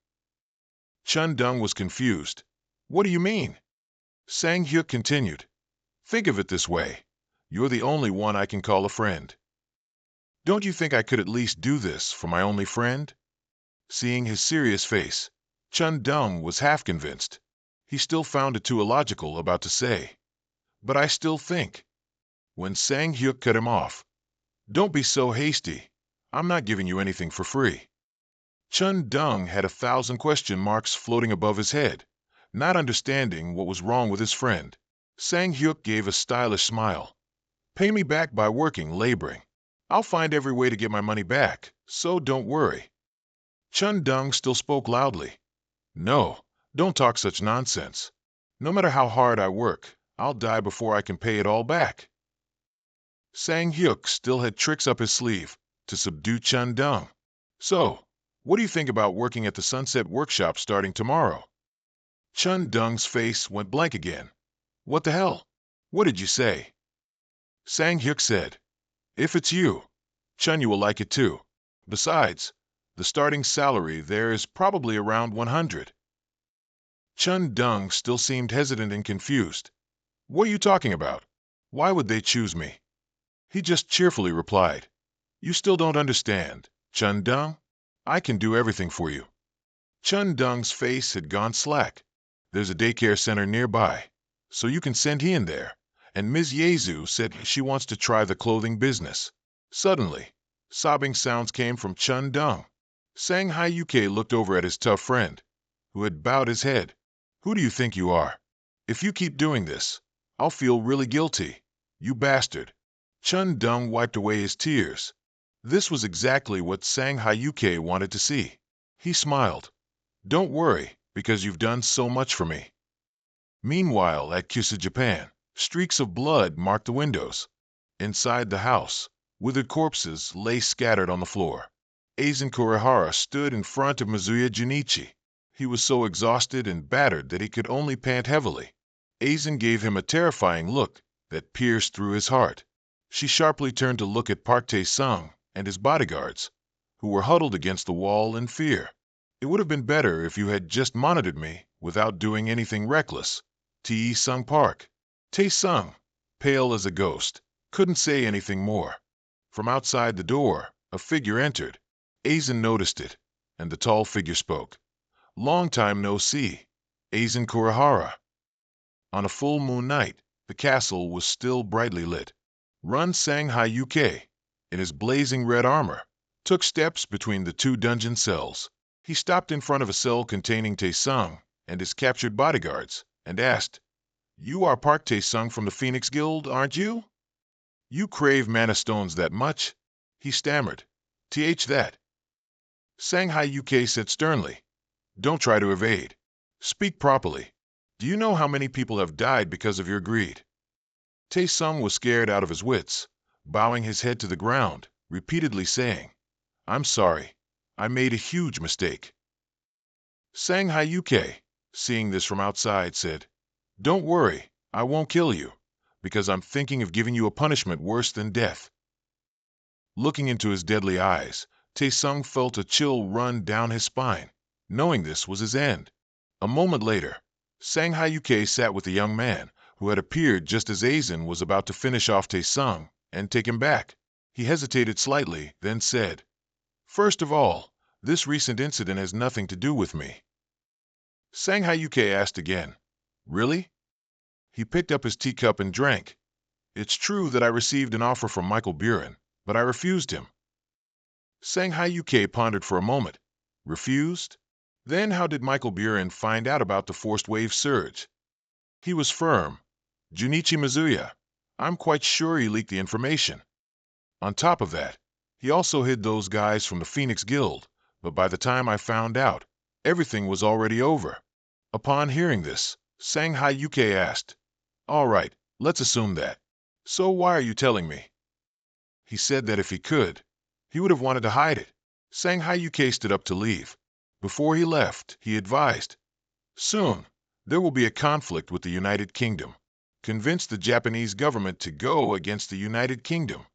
Chun Dung was confused. "What do you mean?" Sang Hyuk continued, "Think of it this way. You're the only one I can call a friend. Don't you think I could at least do this for my only friend?" Seeing his serious face, Chun Dung was half convinced. He still found it too illogical about to say, "But I still think." When Sang Hyuk cut him off, "Don't be so hasty. I'm not giving you anything for free." Chun Dung had 1,000 question marks floating above his head, not understanding what was wrong with his friend. Sang Hyuk gave a stylish smile. "Pay me back by working, laboring. I'll find every way to get my money back, so don't worry." Chun Dung still spoke loudly. "No, don't talk such nonsense. No matter how hard I work, I'll die before I can pay it all back." Sang Hyuk still had tricks up his sleeve to subdue Chun Dung. "So, what do you think about working at the Sunset Workshop starting tomorrow?" Chun Dung's face went blank again. "What the hell? What did you say?" Sang Hyuk said, "If it's you, Chun, you will like it too. Besides, the starting salary there is probably around 100. Chun Dung still seemed hesitant and confused. "What are you talking about? Why would they choose me?" He just cheerfully replied, "You still don't understand, Chun Dung? I can do everything for you." Chun Dung's face had gone slack. "There's a daycare center nearby, so you can send he in there. And Ms. Yezu said she wants to try the clothing business." Suddenly, sobbing sounds came from Chun Dung. Sang Hyuk looked over at his tough friend, who had bowed his head. "Who do you think you are? If you keep doing this, I'll feel really guilty. You bastard." Chun Dung wiped away his tears. This was exactly what Sang Hayuke wanted to see. He smiled. Don't worry, because you've done so much for me. Meanwhile, at Kyushu, Japan, streaks of blood marked the windows. Inside the house, withered corpses lay scattered on the floor. Aizen Kurihara stood in front of Mizuya Junichi. He was so exhausted and battered that he could only pant heavily. Aizen gave him a terrifying look that pierced through his heart. She sharply turned to look at Park Tae-sung and his bodyguards, who were huddled against the wall in fear. It would have been better if you had just monitored me without doing anything reckless. Tae-sung Park. Tae-sung, pale as a ghost, couldn't say anything more. From outside the door, a figure entered. Aizen noticed it, and the tall figure spoke. Long time no see. Aizen Kurihara. On a full moon night, the castle was still brightly lit. Run Sang Hayuke, in his blazing red armor, took steps between the two dungeon cells. He stopped in front of a cell containing Tae-sung and his captured bodyguards, and asked, "You are Park Tae-sung from the Phoenix Guild, aren't you? You crave mana stones that much?" He stammered, That. Sang Hayuke said sternly, "Don't try to evade. Speak properly. Do you know how many people have died because of your greed?" Tae-sung was scared out of his wits, bowing his head to the ground, repeatedly saying, "I'm sorry. I made a huge mistake." Sang Hayuke, seeing this from outside, said, "Don't worry, I won't kill you, because I'm thinking of giving you a punishment worse than death." Looking into his deadly eyes, Tae-sung felt a chill run down his spine, knowing this was his end. A moment later, Sang Hayuke sat with a young man who had appeared just as Aizen was about to finish off Tae-sung and take him back. He hesitated slightly, then said, "First of all, this recent incident has nothing to do with me." Sang Hayuke asked again, "Really?" He picked up his teacup and drank. "It's true that I received an offer from Michael Buren, but I refused him." Sang Hayuke pondered for a moment. Refused? Then how did Michael Buren find out about the forced wave surge? He was firm. "Junichi Mizuya, I'm quite sure he leaked the information. On top of that, he also hid those guys from the Phoenix Guild, but by the time I found out, everything was already over." Upon hearing this, Sang Hayuke asked, "All right, let's assume that. So why are you telling me?" He said that if he could, he would have wanted to hide it. Sang Hayuke stood up to leave. Before he left, he advised, "Soon, there will be a conflict with the United Kingdom. Convince the Japanese government to go against the United Kingdom.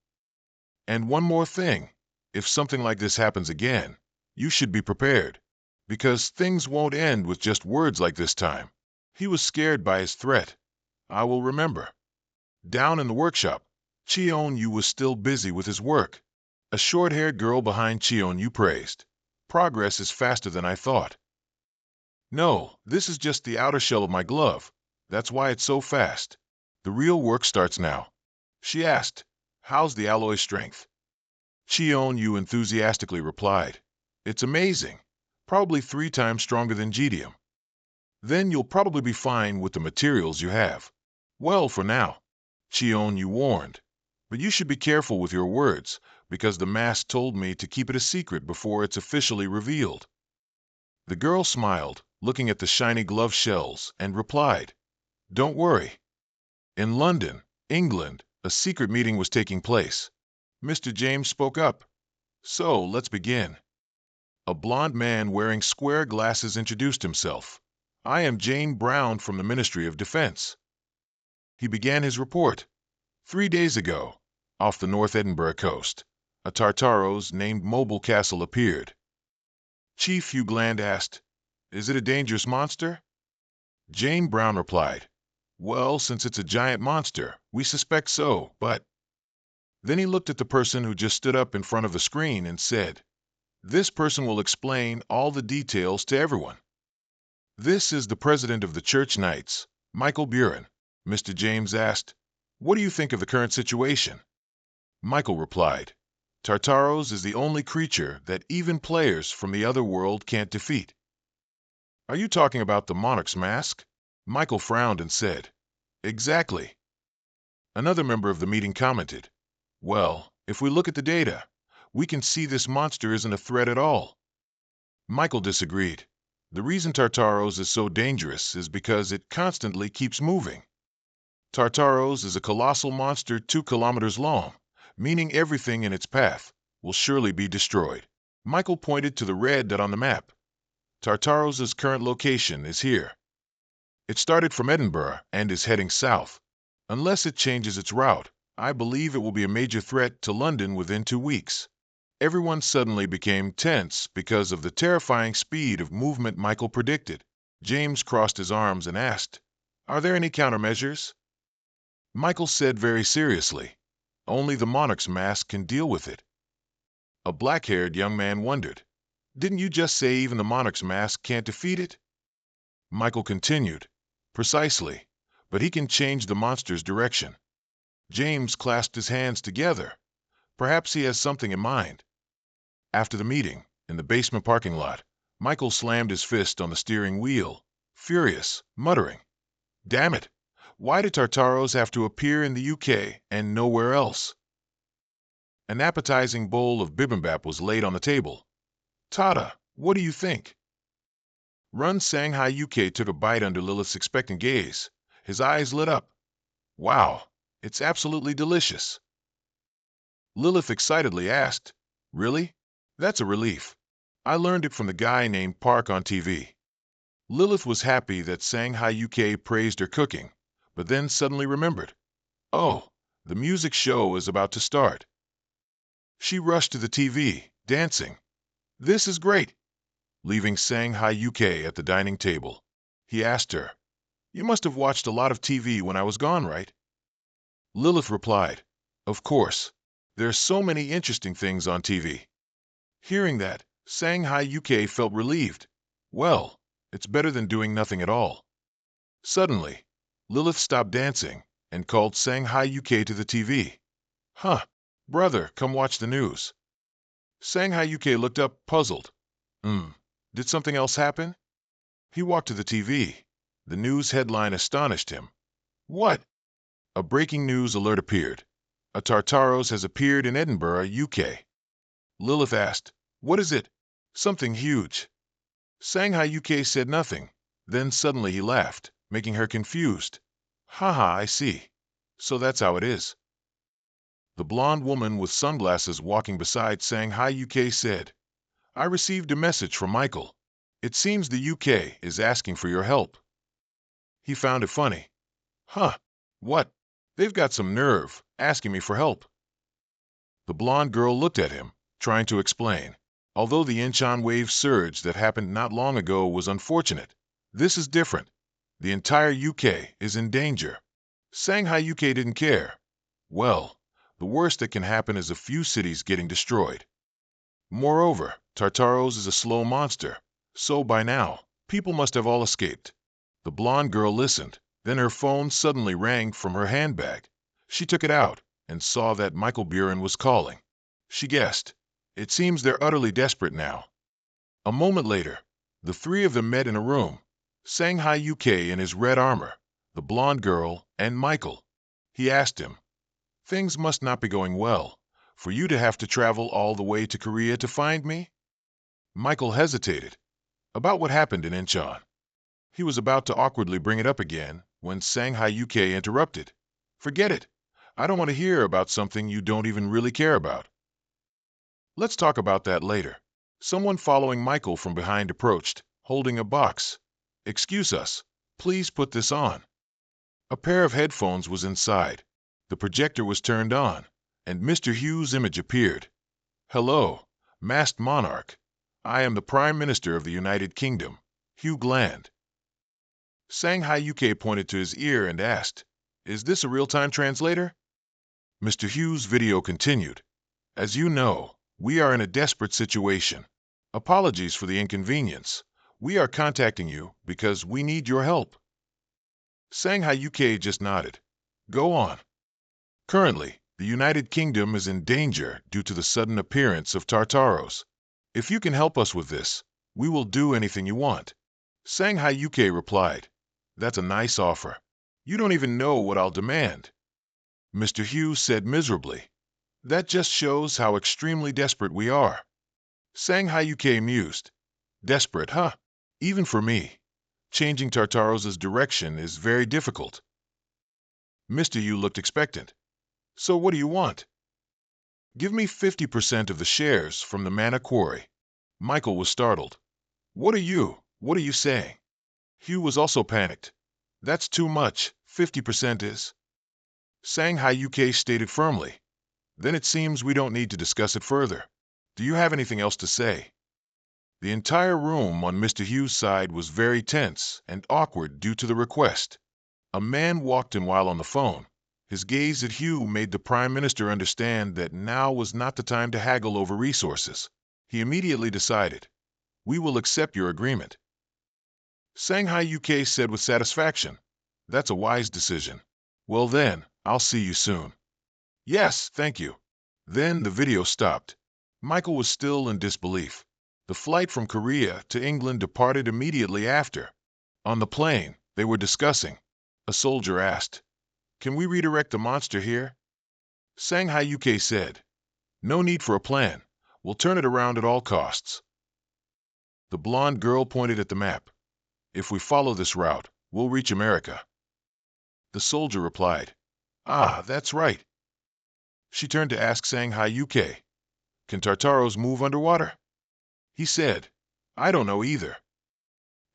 And one more thing, if something like this happens again, you should be prepared, because things won't end with just words like this time." He was scared by his threat. I will remember. Down in the workshop, Chion-yu was still busy with his work. A short-haired girl behind Chion-yu praised, "Progress is faster than I thought." "No, this is just the outer shell of my glove. That's why it's so fast. The real work starts now." She asked, "How's the alloy strength?" Chion-yu enthusiastically replied, "It's amazing. Probably 3 times stronger than Gedium." "Then you'll probably be fine with the materials you have." "Well, for now," Chion-yu warned, "but you should be careful with your words, because the mask told me to keep it a secret before it's officially revealed." The girl smiled, looking at the shiny glove shells, and replied, "Don't worry." In London, England, a secret meeting was taking place. Mr. James spoke up. "So, let's begin." A blond man wearing square glasses introduced himself. "I am Jane Brown from the Ministry of Defense." He began his report. 3 days ago, off the North Edinburgh coast, a Tartaros named Mobile Castle appeared. Chief Hugh Gland asked, "Is it a dangerous monster?" Jane Brown replied, "Well, since it's a giant monster, we suspect so, but—" Then he looked at the person who just stood up in front of the screen and said, "This person will explain all the details to everyone." "This is the president of the Church Knights, Michael Buren." Mr. James asked, "What do you think of the current situation?" Michael replied, "Tartaros is the only creature that even players from the other world can't defeat." "Are you talking about the Monarch's mask?" Michael frowned and said, "Exactly." Another member of the meeting commented, "Well, if we look at the data, We can see this monster isn't a threat at all. Michael disagreed. The reason Tartaros is so dangerous is because it constantly keeps moving. Tartaros is a colossal monster 2 kilometers long, meaning everything in its path will surely be destroyed. Michael pointed to the red dot on the map. Tartaros' current location is here. It started from Edinburgh and is heading south. Unless it changes its route, I believe it will be a major threat to London within 2 weeks. Everyone suddenly became tense because of the terrifying speed of movement Michael predicted. James crossed his arms and asked, "Are there any countermeasures?" Michael said very seriously, "Only the monarch's mask can deal with it." A black-haired young man wondered, "Didn't you just say even the monarch's mask can't defeat it?" Michael continued, "Precisely, but he can change the monster's direction." James clasped his hands together. Perhaps he has something in mind. After the meeting, in the basement parking lot, Michael slammed his fist on the steering wheel, furious, muttering, "Damn it! Why did Tartaros have to appear in the UK and nowhere else?" An appetizing bowl of bibimbap was laid on the table. "Tata, what do you think?" Run Shanghai UK took a bite under Lilith's expectant gaze. His eyes lit up. "Wow, it's absolutely delicious." Lilith excitedly asked, "Really? That's a relief. I learned it from the guy named Park on TV." Lilith was happy that Shanghai UK praised her cooking, but then suddenly remembered, "Oh, the music show is about to start." She rushed to the TV, dancing. "This is great." Leaving Shanghai UK at the dining table, he asked her, "You must have watched a lot of TV when I was gone, right?" Lilith replied, "Of course. There's so many interesting things on TV." Hearing that, Shanghai UK felt relieved. Well, it's better than doing nothing at all. Suddenly, Lilith stopped dancing and called Shanghai UK to the TV. "Huh, brother, come watch the news." Shanghai UK looked up, puzzled. Did something else happen?" He walked to the TV. The news headline astonished him. "What?" A breaking news alert appeared. "A Tartaros has appeared in Edinburgh, UK." Lilith asked, "What is it?" "Something huge." Shanghai UK said nothing. Then suddenly he laughed, making her confused. "Haha, I see. So that's how it is." The blonde woman with sunglasses walking beside Shanghai UK said, "I received a message from Michael. It seems the UK is asking for your help." He found it funny. "Huh, what? They've got some nerve, asking me for help." The blonde girl looked at him, trying to explain. "Although the Incheon wave surge that happened not long ago was unfortunate, this is different. The entire UK is in danger." Shanghai UK didn't care. "Well, the worst that can happen is a few cities getting destroyed. Moreover, Tartaros is a slow monster, so by now, people must have all escaped." The blonde girl listened, then her phone suddenly rang from her handbag. She took it out and saw that Michael Buren was calling. She guessed, "It seems they're utterly desperate now." A moment later, the three of them met in a room. Shanghai UK in his red armor, the blonde girl, and Michael. He asked him, "Things must not be going well, for you to have to travel all the way to Korea to find me?" Michael hesitated. "About what happened in Incheon." He was about to awkwardly bring it up again when Shanghai UK interrupted. "Forget it. I don't want to hear about something you don't even really care about. Let's talk about that later." Someone following Michael from behind approached, holding a box. "Excuse us. Please put this on." A pair of headphones was inside. The projector was turned on, and Mr. Hughes' image appeared. "Hello, masked monarch. I am the Prime Minister of the United Kingdom, Hugh Gland." Shanghai UK pointed to his ear and asked, "Is this a real-time translator?" Mr. Hughes' video continued. "As you know, we are in a desperate situation. Apologies for the inconvenience. We are contacting you because we need your help." Shanghai UK just nodded. "Go on." "Currently, the United Kingdom is in danger due to the sudden appearance of Tartaros. If you can help us with this, we will do anything you want." Shanghai UK replied, "That's a nice offer. You don't even know what I'll demand." Mr. Hughes said miserably, That just shows how extremely desperate we are. Shanghai UK mused. Desperate, huh? Even for me. Changing Tartaros' direction is very difficult. Mr. Yu looked expectant. So what do you want? Give me 50% of the shares from the Mana Quarry. Michael was startled. What are you saying? Hugh was also panicked. That's too much, 50% is. Shanghai UK stated firmly. Then it seems we don't need to discuss it further. Do you have anything else to say? The entire room on Mr. Hugh's side was very tense and awkward due to the request. A man walked in while on the phone. His gaze at Hugh made the Prime Minister understand that now was not the time to haggle over resources. He immediately decided, "We will accept your agreement." Shanghai UK said with satisfaction, "That's a wise decision. Well then, I'll see you soon." "Yes, thank you." Then the video stopped. Michael was still in disbelief. The flight from Korea to England departed immediately after. On the plane, they were discussing. A soldier asked, "Can we redirect the monster here?" Shanghai UK said, "No need for a plan. We'll turn it around at all costs." The blonde girl pointed at the map. "If we follow this route, we'll reach America." The soldier replied, "Ah, that's right." She turned to ask Shanghai UK, "Can Tartaros move underwater?" He said, "I don't know either."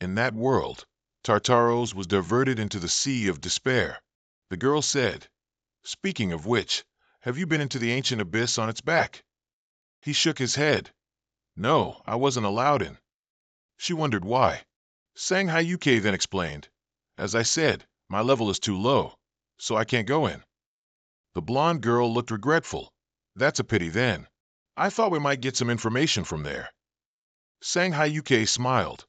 In that world, Tartaros was diverted into the Sea of Despair. The girl said, "Speaking of which, have you been into the ancient abyss on its back?" He shook his head. "No, I wasn't allowed in." She wondered why. Shanghai UK then explained, "As I said, my level is too low, so I can't go in." The blonde girl looked regretful. "That's a pity then. I thought we might get some information from there." Shanghai UK smiled.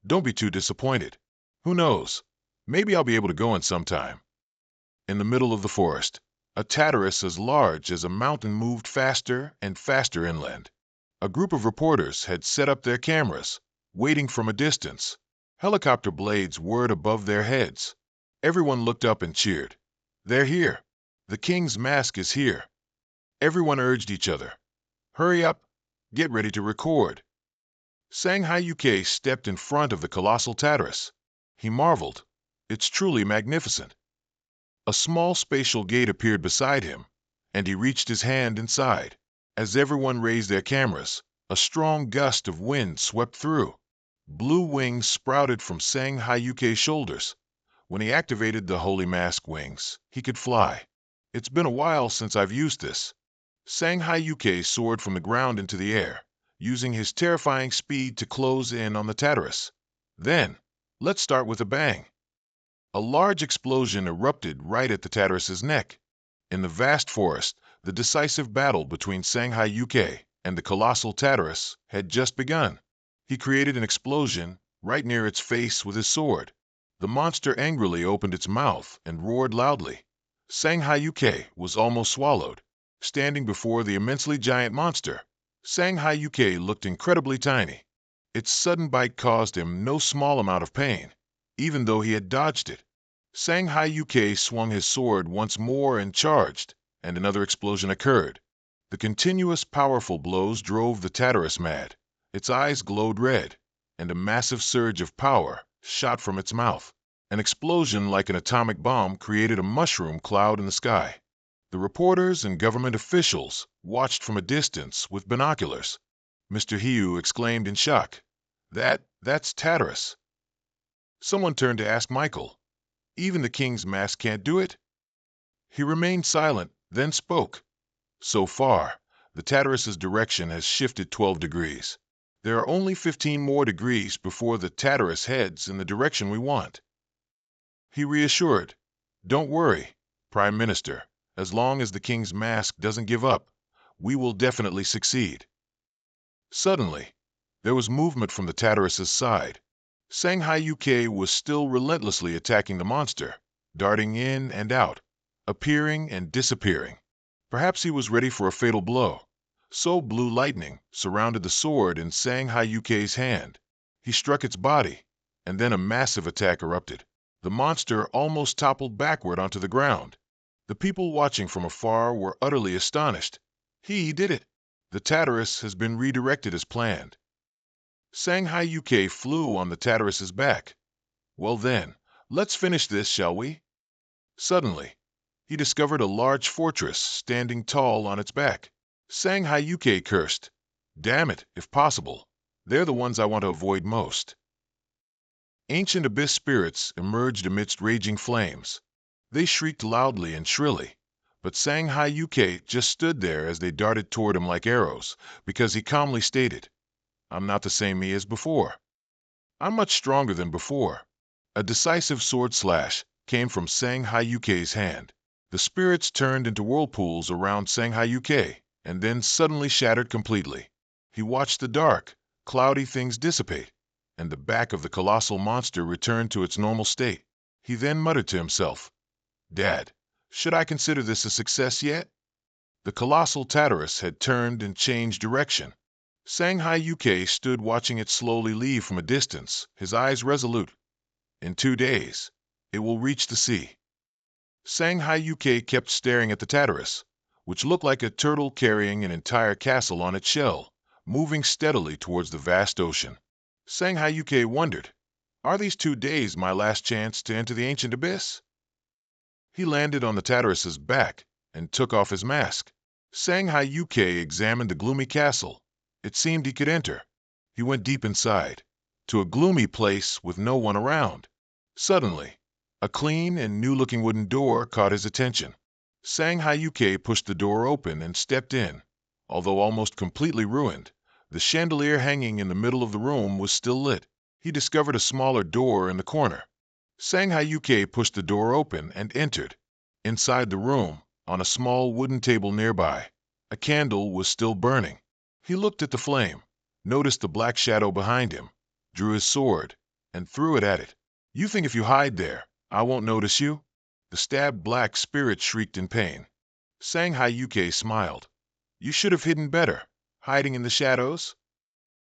"Don't be too disappointed. Who knows? Maybe I'll be able to go in sometime." In the middle of the forest, a Tartarus as large as a mountain moved faster and faster inland. A group of reporters had set up their cameras, waiting from a distance. Helicopter blades whirred above their heads. Everyone looked up and cheered. "They're here. The king's mask is here." Everyone urged each other, "Hurry up. Get ready to record." Shanghai UK stepped in front of the colossal Tartarus. He marveled. "It's truly magnificent." A small spatial gate appeared beside him, and he reached his hand inside. As everyone raised their cameras, a strong gust of wind swept through. Blue wings sprouted from Shanghai UK's shoulders. When he activated the Holy Mask wings, he could fly. "It's been a while since I've used this." Shanghai UK soared from the ground into the air, using his terrifying speed to close in on the Tartarus. Then, let's start with a bang. A large explosion erupted right at the Tartarus's neck. In the vast forest, the decisive battle between Shanghai UK and the colossal Tartarus had just begun. He created an explosion right near its face with his sword. The monster angrily opened its mouth and roared loudly. Shanghai UK was almost swallowed. Standing before the immensely giant monster, Shanghai UK looked incredibly tiny. Its sudden bite caused him no small amount of pain, even though he had dodged it. Shanghai UK swung his sword once more and charged, and another explosion occurred. The continuous powerful blows drove the Tartarus mad. Its eyes glowed red, and a massive surge of power shot from its mouth. An explosion like an atomic bomb created a mushroom cloud in the sky. The reporters and government officials watched from a distance with binoculars. Mr. Hiu exclaimed in shock, That's Tartarus." Someone turned to ask Michael, "Even the king's mask can't do it?" He remained silent, then spoke. "So far, the Tartarus's direction has shifted 12 degrees. There are only 15 more degrees before the Tartarus heads in the direction we want." He reassured, "Don't worry, Prime Minister. As long as the king's mask doesn't give up, we will definitely succeed." Suddenly, there was movement from the Tartarus's side. Shanghai UK was still relentlessly attacking the monster, darting in and out, appearing and disappearing. Perhaps he was ready for a fatal blow. So blue lightning surrounded the sword in Shanghai UK's hand. He struck its body, and then a massive attack erupted. The monster almost toppled backward onto the ground. The people watching from afar were utterly astonished. He did it. The Tartarus has been redirected as planned. Shanghai UK flew on the Tartarus's back. Well then, let's finish this, shall we? Suddenly, he discovered a large fortress standing tall on its back. Shanghai UK cursed. Damn it, if possible. They're the ones I want to avoid most. Ancient abyss spirits emerged amidst raging flames. They shrieked loudly and shrilly, but Shanghai UK just stood there as they darted toward him like arrows, because he calmly stated, I'm not the same me as before. I'm much stronger than before. A decisive sword slash came from Shanghai UK's hand. The spirits turned into whirlpools around Shanghai UK, and then suddenly shattered completely. He watched the dark, cloudy things dissipate, and the back of the colossal monster returned to its normal state. He then muttered to himself, Dad, should I consider this a success yet? The colossal Tartarus had turned and changed direction. Shanghai UK stood watching it slowly leave from a distance, his eyes resolute. In 2 days, it will reach the sea. Shanghai UK kept staring at the Tartarus, which looked like a turtle carrying an entire castle on its shell, moving steadily towards the vast ocean. Shanghai UK wondered, are these 2 days my last chance to enter the ancient abyss? He landed on the Tartarus's back and took off his mask. Shanghai UK examined the gloomy castle. It seemed he could enter. He went deep inside, to a gloomy place with no one around. Suddenly, a clean and new-looking wooden door caught his attention. Shanghai UK pushed the door open and stepped in. Although almost completely ruined, the chandelier hanging in the middle of the room was still lit. He discovered a smaller door in the corner. Shanghai UK pushed the door open and entered. Inside the room, on a small wooden table nearby, a candle was still burning. He looked at the flame, noticed the black shadow behind him, drew his sword, and threw it at it. You think if you hide there, I won't notice you? The stabbed black spirit shrieked in pain. Shanghai UK smiled. You should have hidden better, hiding in the shadows.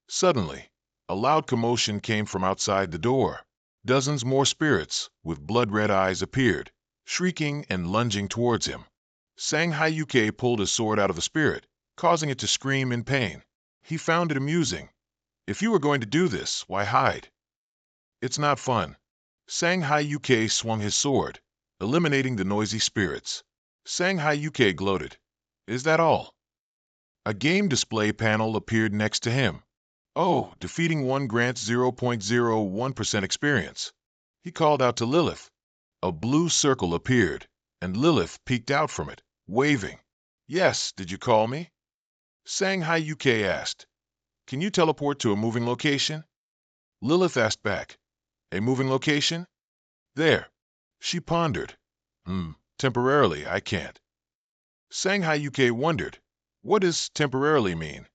Suddenly, a loud commotion came from outside the door. Dozens more spirits, with blood-red eyes, appeared, shrieking and lunging towards him. Shanghai UK pulled his sword out of the spirit, causing it to scream in pain. He found it amusing. If you were going to do this, why hide? It's not fun. Shanghai UK swung his sword, eliminating the noisy spirits. Shanghai UK gloated. Is that all? A game display panel appeared next to him. Oh, defeating one grants 0.01% experience. He called out to Lilith. A blue circle appeared, and Lilith peeked out from it, waving. Yes, did you call me? Shanghai UK asked. Can you teleport to a moving location? Lilith asked back. A moving location? There. She pondered. Temporarily, I can't. Shanghai UK wondered. What does temporarily mean?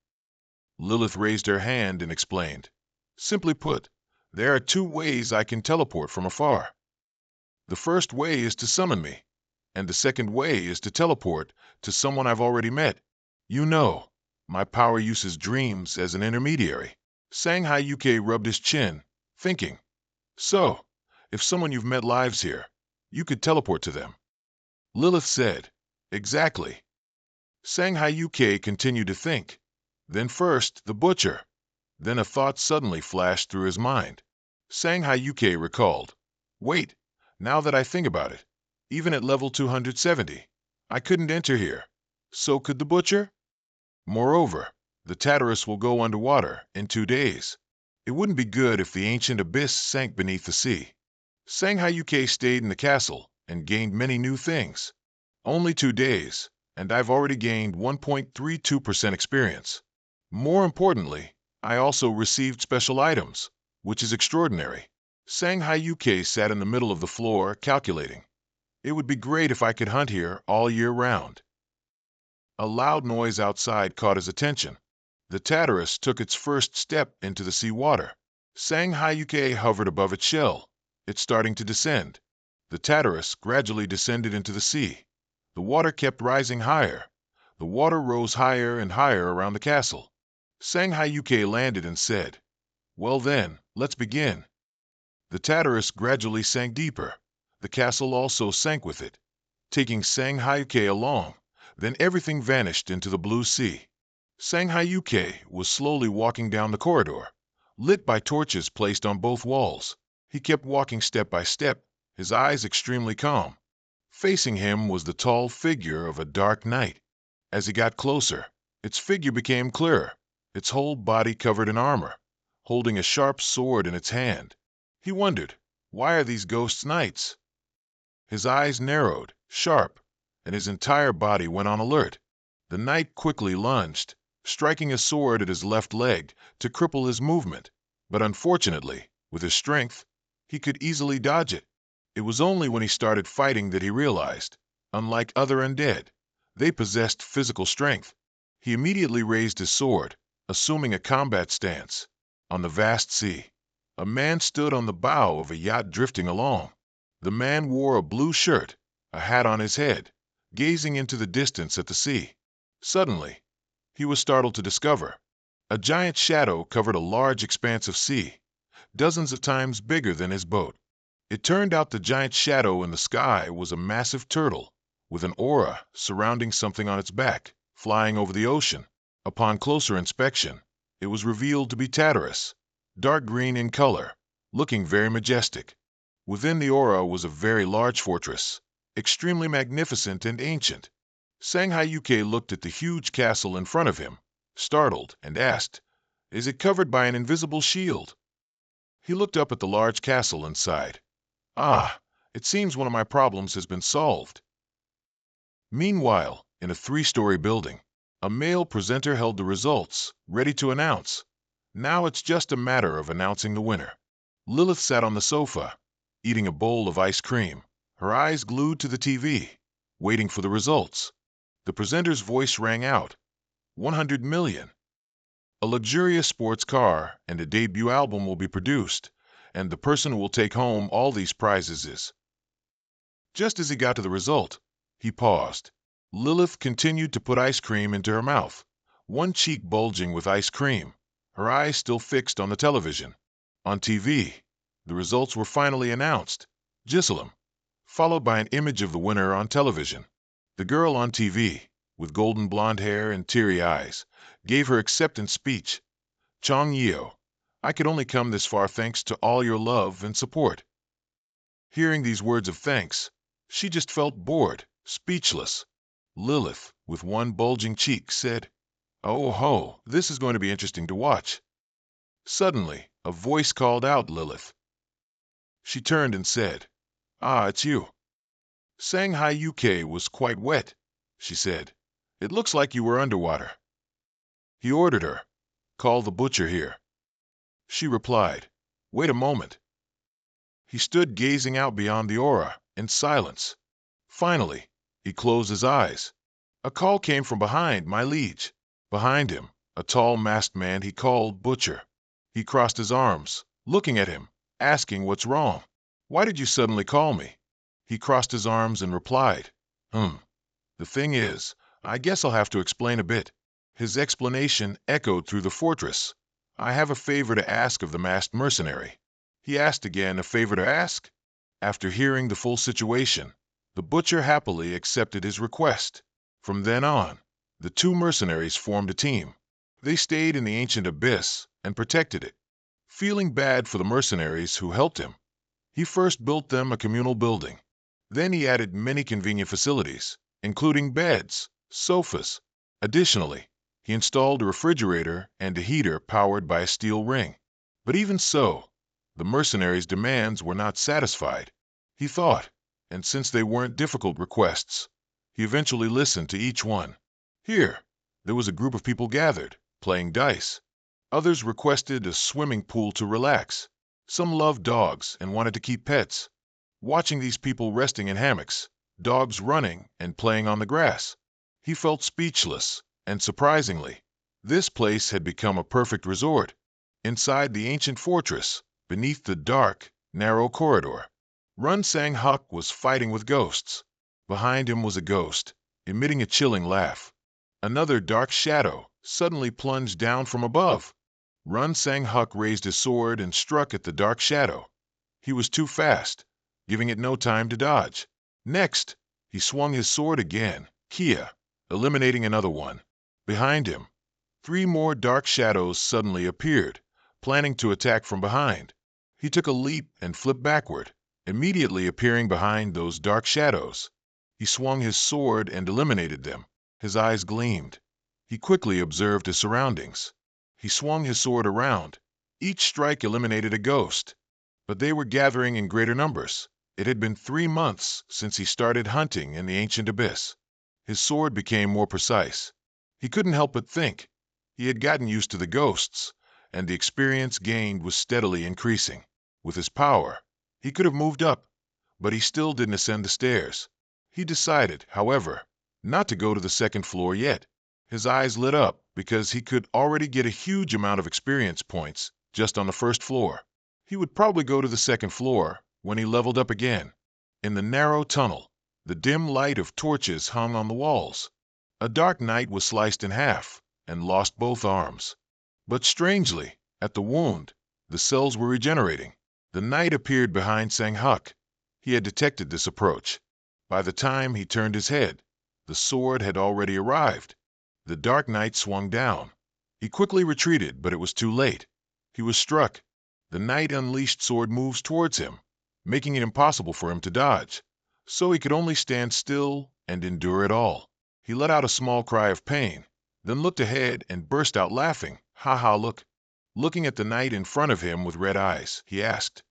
Lilith raised her hand and explained. Simply put, there are 2 ways I can teleport from afar. The first way is to summon me, and the second way is to teleport to someone I've already met. You know, my power uses dreams as an intermediary. Shanghai UK rubbed his chin, thinking. So, if someone you've met lives here, you could teleport to them. Lilith said, Exactly. Shanghai UK continued to think. Then first, the butcher. Then a thought suddenly flashed through his mind. Shanghai UK recalled. Wait, now that I think about it, even at level 270, I couldn't enter here. So could the butcher? Moreover, the Tartarus will go underwater in 2 days. It wouldn't be good if the ancient abyss sank beneath the sea. Shanghai UK stayed in the castle and gained many new things. Only 2 days, and I've already gained 1.32% experience. More importantly, I also received special items, which is extraordinary. Shanghai UK sat in the middle of the floor, calculating. It would be great if I could hunt here all year round. A loud noise outside caught his attention. The Tartarus took its first step into the sea water. Shanghai UK hovered above its shell. It's starting to descend. The Tartarus gradually descended into the sea. The water kept rising higher. The water rose higher and higher around the castle. Shanghai UK landed and said, Well then, let's begin. The Tartarus gradually sank deeper. The castle also sank with it. Taking Shanghai UK along, Then everything vanished into the blue sea. Sanghayuke was slowly walking down the corridor, lit by torches placed on both walls. He kept walking step by step, his eyes extremely calm. Facing him was the tall figure of a dark knight. As he got closer, its figure became clearer, its whole body covered in armor, holding a sharp sword in its hand. He wondered, why are these ghosts knights? His eyes narrowed, sharp, and his entire body went on alert. The knight quickly lunged, striking a sword at his left leg to cripple his movement, but unfortunately, with his strength, he could easily dodge it. It was only when he started fighting that he realized, unlike other undead, they possessed physical strength. He immediately raised his sword, assuming a combat stance. On the vast sea, a man stood on the bow of a yacht drifting along. The man wore a blue shirt, a hat on his head, gazing into the distance at the sea. Suddenly, he was startled to discover a giant shadow covered a large expanse of sea, dozens of times bigger than his boat. It turned out the giant shadow in the sky was a massive turtle, with an aura surrounding something on its back, flying over the ocean. Upon closer inspection, it was revealed to be Tartarus, dark green in color, looking very majestic. Within the aura was a very large fortress, extremely magnificent and ancient. Sanghayuke looked at the huge castle in front of him, startled, and asked, "Is it covered by an invisible shield?" He looked up at the large castle and sighed. "Ah, it seems one of my problems has been solved." Meanwhile, in a 3-story building, a male presenter held the results, ready to announce. Now it's just a matter of announcing the winner. Lilith sat on the sofa, eating a bowl of ice cream, her eyes glued to the TV, waiting for the results. The presenter's voice rang out, 100 million. A luxurious sports car and a debut album will be produced, and the person who will take home all these prizes is... Just as he got to the result, he paused. Lilith continued to put ice cream into her mouth, one cheek bulging with ice cream, her eyes still fixed on the television. On TV, the results were finally announced. Giselem, followed by an image of the winner on television. The girl on TV, with golden blonde hair and teary eyes, gave her acceptance speech. "Chong Yeo, I could only come this far thanks to all your love and support." Hearing these words of thanks, she just felt bored, speechless. Lilith, with one bulging cheek, said, "Oh ho, this is going to be interesting to watch." Suddenly, a voice called out Lilith. She turned and said, "Ah, it's you." "Sanghayuke was quite wet," she said. "It looks like you were underwater." He ordered her, "Call the butcher here." She replied, "Wait a moment." He stood gazing out beyond the aura, in silence. Finally, he closed his eyes. A call came from behind, my liege. Behind him, a tall masked man he called Butcher. He crossed his arms, looking at him, asking what's wrong. "Why did you suddenly call me?" He crossed his arms and replied, The thing is, I guess I'll have to explain a bit." His explanation echoed through the fortress. "I have a favor to ask of the masked mercenary." He asked again, "A favor to ask?" After hearing the full situation, the butcher happily accepted his request. From then on, the two mercenaries formed a team. They stayed in the ancient abyss and protected it. Feeling bad for the mercenaries who helped him, he first built them a communal building. Then he added many convenient facilities, including beds, sofas. Additionally, he installed a refrigerator and a heater powered by a steel ring. But even so, the mercenaries' demands were not satisfied. He thought, and since they weren't difficult requests, he eventually listened to each one. Here, there was a group of people gathered, playing dice. Others requested a swimming pool to relax. Some loved dogs and wanted to keep pets. Watching these people resting in hammocks, dogs running and playing on the grass, he felt speechless, and surprisingly, this place had become a perfect resort. Inside the ancient fortress, beneath the dark, narrow corridor, Run Sang Huk was fighting with ghosts. Behind him was a ghost, emitting a chilling laugh. Another dark shadow suddenly plunged down from above. Run Sang Huk raised his sword and struck at the dark shadow. He was too fast, giving it no time to dodge. Next, he swung his sword again, Kia, eliminating another one. Behind him, 3 more dark shadows suddenly appeared, planning to attack from behind. He took a leap and flipped backward, immediately appearing behind those dark shadows. He swung his sword and eliminated them. His eyes gleamed. He quickly observed his surroundings. He swung his sword around. Each strike eliminated a ghost, but they were gathering in greater numbers. It had been 3 months since he started hunting in the ancient abyss. His sword became more precise. He couldn't help but think. He had gotten used to the ghosts, and the experience gained was steadily increasing. With his power, he could have moved up, but he still didn't ascend the stairs. He decided, however, not to go to the second floor yet. His eyes lit up because he could already get a huge amount of experience points just on the first floor. He would probably go to the second floor when he leveled up again. In the narrow tunnel, the dim light of torches hung on the walls. A dark knight was sliced in half and lost both arms. But strangely, at the wound, the cells were regenerating. The knight appeared behind Sang-huk. He had detected this approach. By the time he turned his head, the sword had already arrived. The dark knight swung down. He quickly retreated, but it was too late. He was struck. The knight unleashed sword moves towards him, making it impossible for him to dodge. So he could only stand still and endure it all. He let out a small cry of pain, then looked ahead and burst out laughing. "Ha ha, look." Looking at the knight in front of him with red eyes, he asked,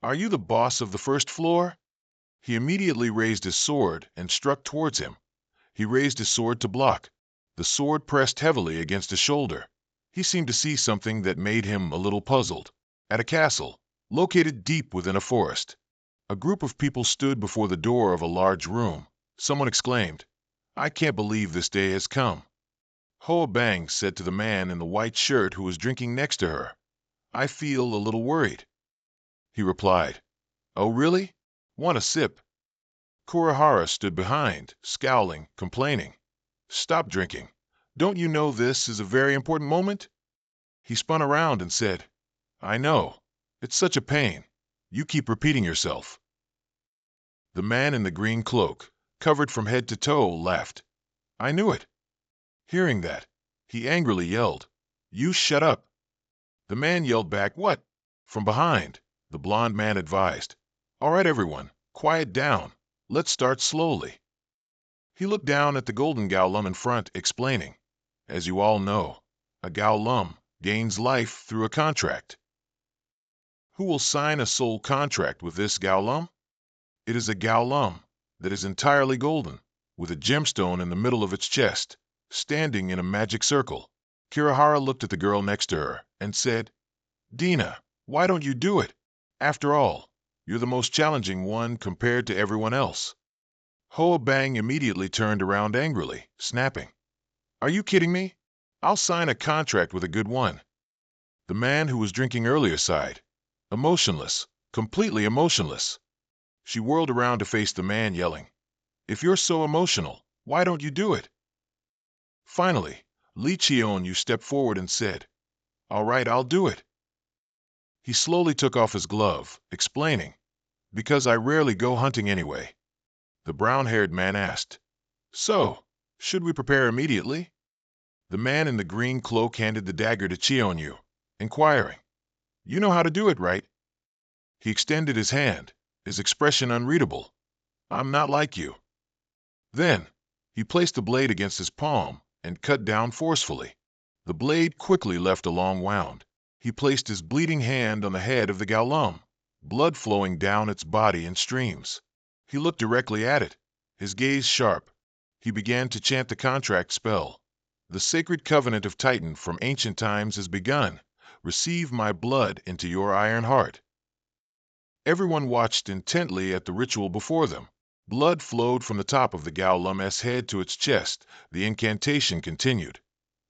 "Are you the boss of the first floor?" He immediately raised his sword and struck towards him. He raised his sword to block. The sword pressed heavily against his shoulder. He seemed to see something that made him a little puzzled. At a castle, located deep within a forest, a group of people stood before the door of a large room. Someone exclaimed, "I can't believe this day has come." Hoa Bang said to the man in the white shirt who was drinking next to her, "I feel a little worried." He replied, "Oh really? Want a sip?" Kurihara stood behind, scowling, complaining, "Stop drinking. Don't you know this is a very important moment?" He spun around and said, "I know. It's such a pain. You keep repeating yourself." The man in the green cloak, covered from head to toe, laughed. "I knew it." Hearing that, he angrily yelled, "You shut up." The man yelled back, "What?" From behind, the blond man advised, "All right, everyone, quiet down. Let's start slowly." He looked down at the golden golem in front, explaining, "As you all know, a golem gains life through a contract. Who will sign a soul contract with this golem? It is a golem that is entirely golden, with a gemstone in the middle of its chest, standing in a magic circle." Kirihara looked at the girl next to her and said, "Dina, why don't you do it? After all, you're the most challenging one compared to everyone else." Hoa Bang immediately turned around angrily, snapping, "Are you kidding me? I'll sign a contract with a good one." The man who was drinking earlier sighed, emotionless, completely emotionless. She whirled around to face the man, yelling, "If you're so emotional, why don't you do it?" Finally, Li Qion stepped forward and said, "All right, I'll do it." He slowly took off his glove, explaining, "Because I rarely go hunting anyway." The brown-haired man asked, "So, should we prepare immediately?" The man in the green cloak handed the dagger to Qion, inquiring, "You know how to do it, right?" He extended his hand, his expression unreadable. "I'm not like you." Then, he placed the blade against his palm and cut down forcefully. The blade quickly left a long wound. He placed his bleeding hand on the head of the golem, blood flowing down its body in streams. He looked directly at it, his gaze sharp. He began to chant the contract spell. "The sacred covenant of Titan from ancient times has begun. Receive my blood into your iron heart." Everyone watched intently at the ritual before them. Blood flowed from the top of the golem's head to its chest. The incantation continued.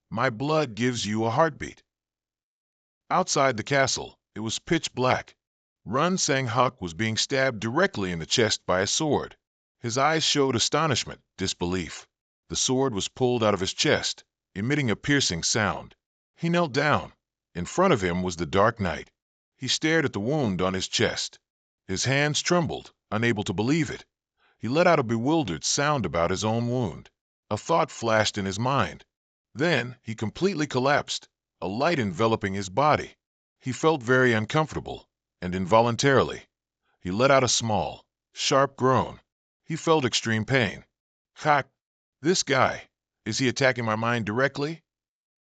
"My blood gives you a heartbeat." Outside the castle, it was pitch black. Run Sang-huk was being stabbed directly in the chest by a sword. His eyes showed astonishment, disbelief. The sword was pulled out of his chest, emitting a piercing sound. He knelt down. In front of him was the Dark Knight. He stared at the wound on his chest. His hands trembled, unable to believe it. He let out a bewildered sound about his own wound. A thought flashed in his mind. Then he completely collapsed, a light enveloping his body. He felt very uncomfortable, and involuntarily, he let out a small, sharp groan. He felt extreme pain. Hak! This guy, is he attacking my mind directly?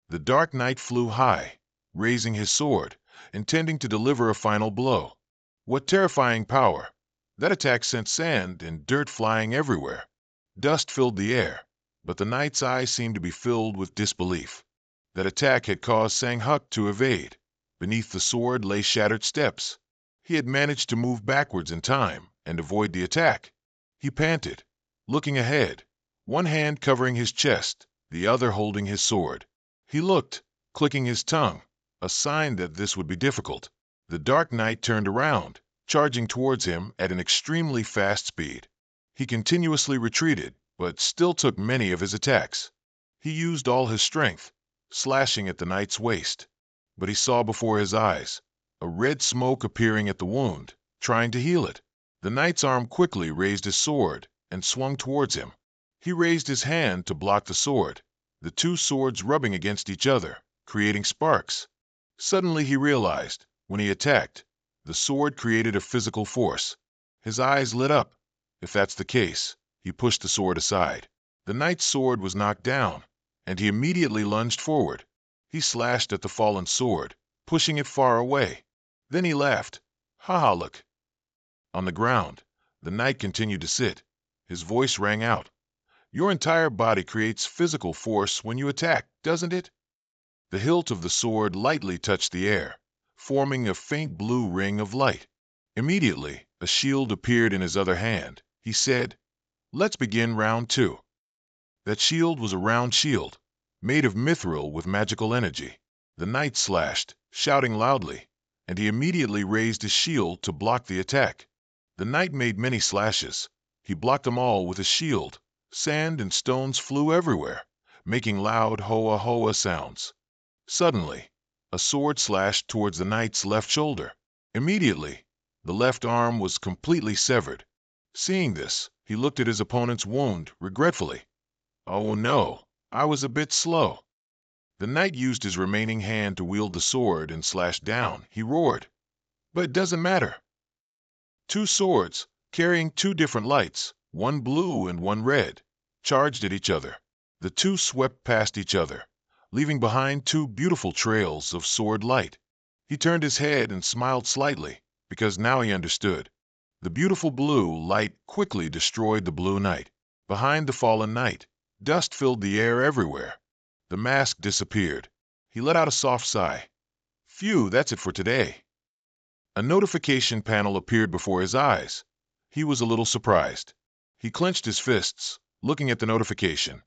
The Dark Knight flew high, raising his sword, intending to deliver a final blow. What terrifying power! That attack sent sand and dirt flying everywhere. Dust filled the air, but the knight's eyes seemed to be filled with disbelief. That attack had caused Sang-Huk to evade. Beneath the sword lay shattered steps. He had managed to move backwards in time and avoid the attack. He panted, looking ahead, one hand covering his chest, the other holding his sword. He looked, clicking his tongue, a sign that this would be difficult. The Dark Knight turned around, charging towards him at an extremely fast speed. He continuously retreated, but still took many of his attacks. He used all his strength, slashing at the knight's waist. But he saw before his eyes a red smoke appearing at the wound, trying to heal it. The knight's arm quickly raised his sword and swung towards him. He raised his hand to block the sword, the two swords rubbing against each other, creating sparks. Suddenly he realized, when he attacked, the sword created a physical force. His eyes lit up. If that's the case, he pushed the sword aside. The knight's sword was knocked down, and he immediately lunged forward. He slashed at the fallen sword, pushing it far away. Then he laughed. Ha ha, look. On the ground, the knight continued to sit. His voice rang out. Your entire body creates physical force when you attack, doesn't it? The hilt of the sword lightly touched the air, forming a faint blue ring of light. Immediately, a shield appeared in his other hand. He said, Let's begin round 2. That shield was a round shield, made of mithril with magical energy. The knight slashed, shouting loudly, and he immediately raised his shield to block the attack. The knight made many slashes. He blocked them all with his shield. Sand and stones flew everywhere, making loud hoa-hoa sounds. Suddenly, a sword slashed towards the knight's left shoulder. Immediately, the left arm was completely severed. Seeing this, he looked at his opponent's wound regretfully. Oh no, I was a bit slow. The knight used his remaining hand to wield the sword and slash down. He roared. But it doesn't matter. Two swords, carrying two different lights, one blue and one red, charged at each other. The two swept past each other, leaving behind two beautiful trails of sword light. He turned his head and smiled slightly, because now he understood. The beautiful blue light quickly destroyed the blue knight. Behind the fallen knight, dust filled the air everywhere. The mask disappeared. He let out a soft sigh. Phew, that's it for today. A notification panel appeared before his eyes. He was a little surprised. He clenched his fists, looking at the notification.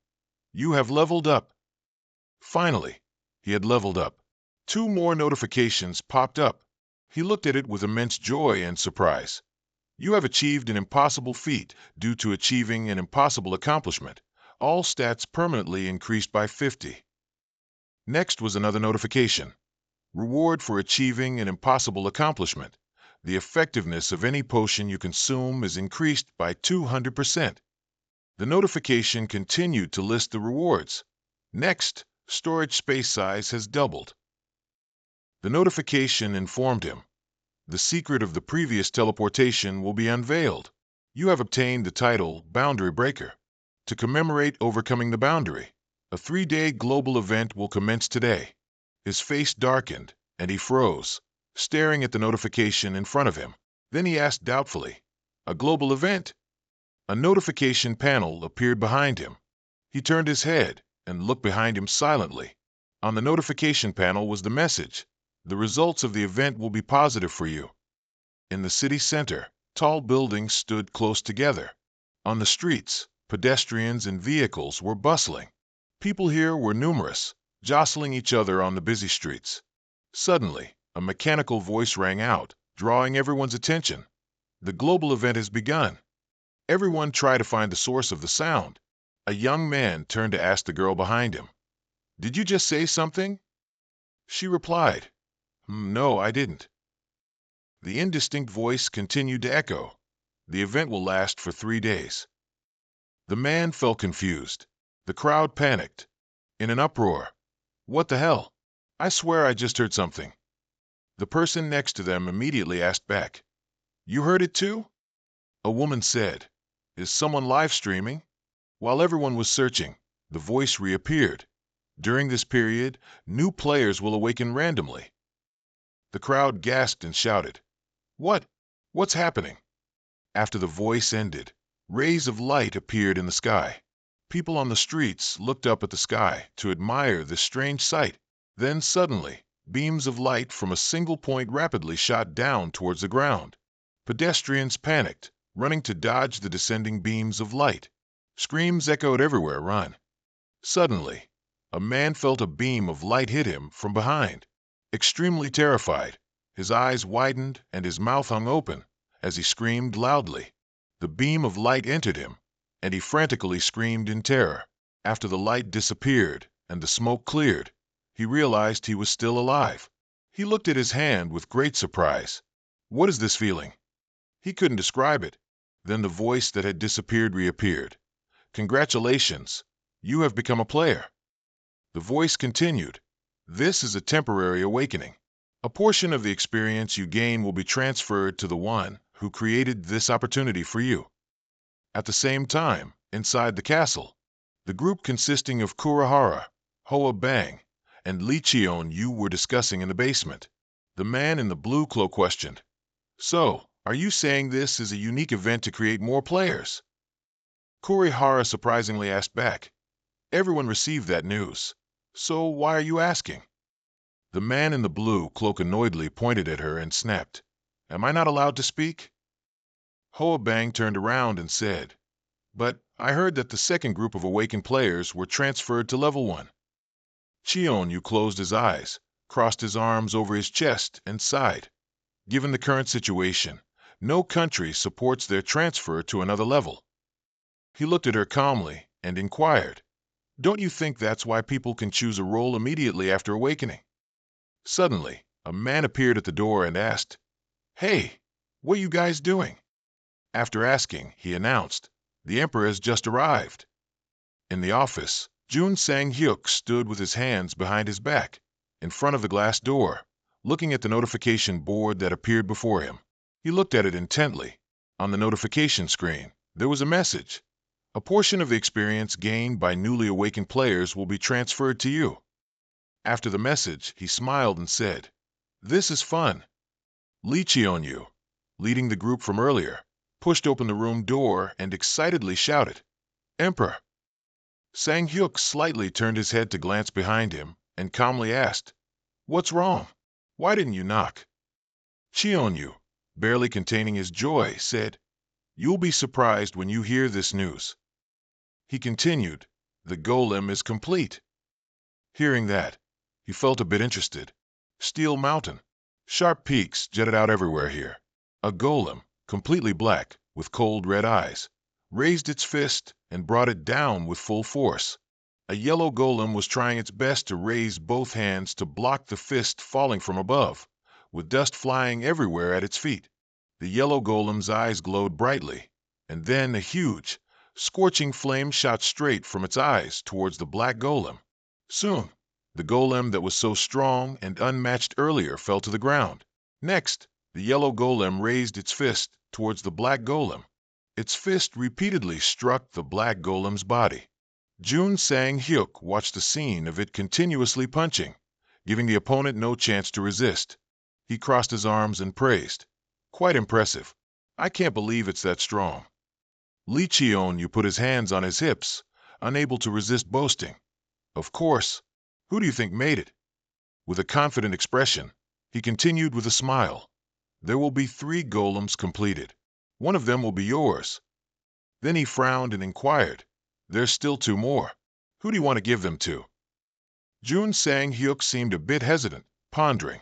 You have leveled up. Finally, he had leveled up. 2 more notifications popped up. He looked at it with immense joy and surprise. You have achieved an impossible feat due to achieving an impossible accomplishment. All stats permanently increased by 50. Next was another notification. Reward for achieving an impossible accomplishment. The effectiveness of any potion you consume is increased by 200%. The notification continued to list the rewards. Next, storage space size has doubled. The notification informed him. The secret of the previous teleportation will be unveiled. You have obtained the title Boundary Breaker. To commemorate overcoming the boundary, a 3-day global event will commence today. His face darkened, and he froze, staring at the notification in front of him. Then he asked doubtfully, A global event? A notification panel appeared behind him. He turned his head and looked behind him silently. On the notification panel was the message. The results of the event will be positive for you. In the city center, tall buildings stood close together. On the streets, pedestrians and vehicles were bustling. People here were numerous, jostling each other on the busy streets. Suddenly, a mechanical voice rang out, drawing everyone's attention. The global event has begun. Everyone try to find the source of the sound. A young man turned to ask the girl behind him. Did you just say something? She replied, No, I didn't. The indistinct voice continued to echo. The event will last for 3 days. The man felt confused. The crowd panicked. In an uproar. What the hell? I swear I just heard something. The person next to them immediately asked back. You heard it too? A woman said. Is someone live streaming? While everyone was searching, the voice reappeared. During this period, new players will awaken randomly. The crowd gasped and shouted. What? What's happening? After the voice ended, rays of light appeared in the sky. People on the streets looked up at the sky to admire this strange sight. Then suddenly, beams of light from a single point rapidly shot down towards the ground. Pedestrians panicked, running to dodge the descending beams of light. Screams echoed everywhere. Run. Suddenly, a man felt a beam of light hit him from behind. Extremely terrified, his eyes widened and his mouth hung open as he screamed loudly. The beam of light entered him, and he frantically screamed in terror. After the light disappeared and the smoke cleared, he realized he was still alive. He looked at his hand with great surprise. What is this feeling? He couldn't describe it. Then the voice that had disappeared reappeared. Congratulations, you have become a player. The voice continued. This is a temporary awakening. A portion of the experience you gain will be transferred to the one who created this opportunity for you. At the same time, inside the castle, the group consisting of Kurahara, Hoa Bang, and Li Qion you were discussing in the basement. The man in the blue cloak questioned. So, are you saying this is a unique event to create more players? Kurihara surprisingly asked back. Everyone received that news. So why are you asking? The man in the blue cloak annoyedly pointed at her and snapped. Am I not allowed to speak? Hoa Bang turned around and said, But I heard that the second group of awakened players were transferred to level 1. Qion closed his eyes, crossed his arms over his chest, and sighed. Given the current situation, no country supports their transfer to another level. He looked at her calmly and inquired, Don't you think that's why people can choose a role immediately after awakening? Suddenly, a man appeared at the door and asked, Hey, what are you guys doing? After asking, he announced, The Emperor has just arrived. In the office, Jun Sang-hyuk stood with his hands behind his back, in front of the glass door, looking at the notification board that appeared before him. He looked at it intently. On the notification screen, there was a message. A portion of the experience gained by newly awakened players will be transferred to you. After the message, he smiled and said, This is fun. Li Qion, leading the group from earlier, pushed open the room door and excitedly shouted, Emperor! Sang-hyuk slightly turned his head to glance behind him and calmly asked, What's wrong? Why didn't you knock? Qion, barely containing his joy, said, You'll be surprised when you hear this news. He continued, The golem is complete. Hearing that, he felt a bit interested. Steel Mountain. Sharp peaks jutted out everywhere here. A golem, completely black, with cold red eyes, raised its fist and brought it down with full force. A yellow golem was trying its best to raise both hands to block the fist falling from above, with dust flying everywhere at its feet. The yellow golem's eyes glowed brightly, and then a huge, scorching flame shot straight from its eyes towards the black golem. Soon, the golem that was so strong and unmatched earlier fell to the ground. Next, the yellow golem raised its fist towards the black golem. Its fist repeatedly struck the black golem's body. Jun Sang-hyuk watched the scene of it continuously punching, giving the opponent no chance to resist. He crossed his arms and praised. Quite impressive. I can't believe it's that strong. Li Qion put his hands on his hips, unable to resist boasting. Of course. Who do you think made it? With a confident expression, he continued with a smile. There will be 3 golems completed. One of them will be yours. Then he frowned and inquired, There's still 2 more. Who do you want to give them to? Jun Sang-hyuk seemed a bit hesitant, pondering.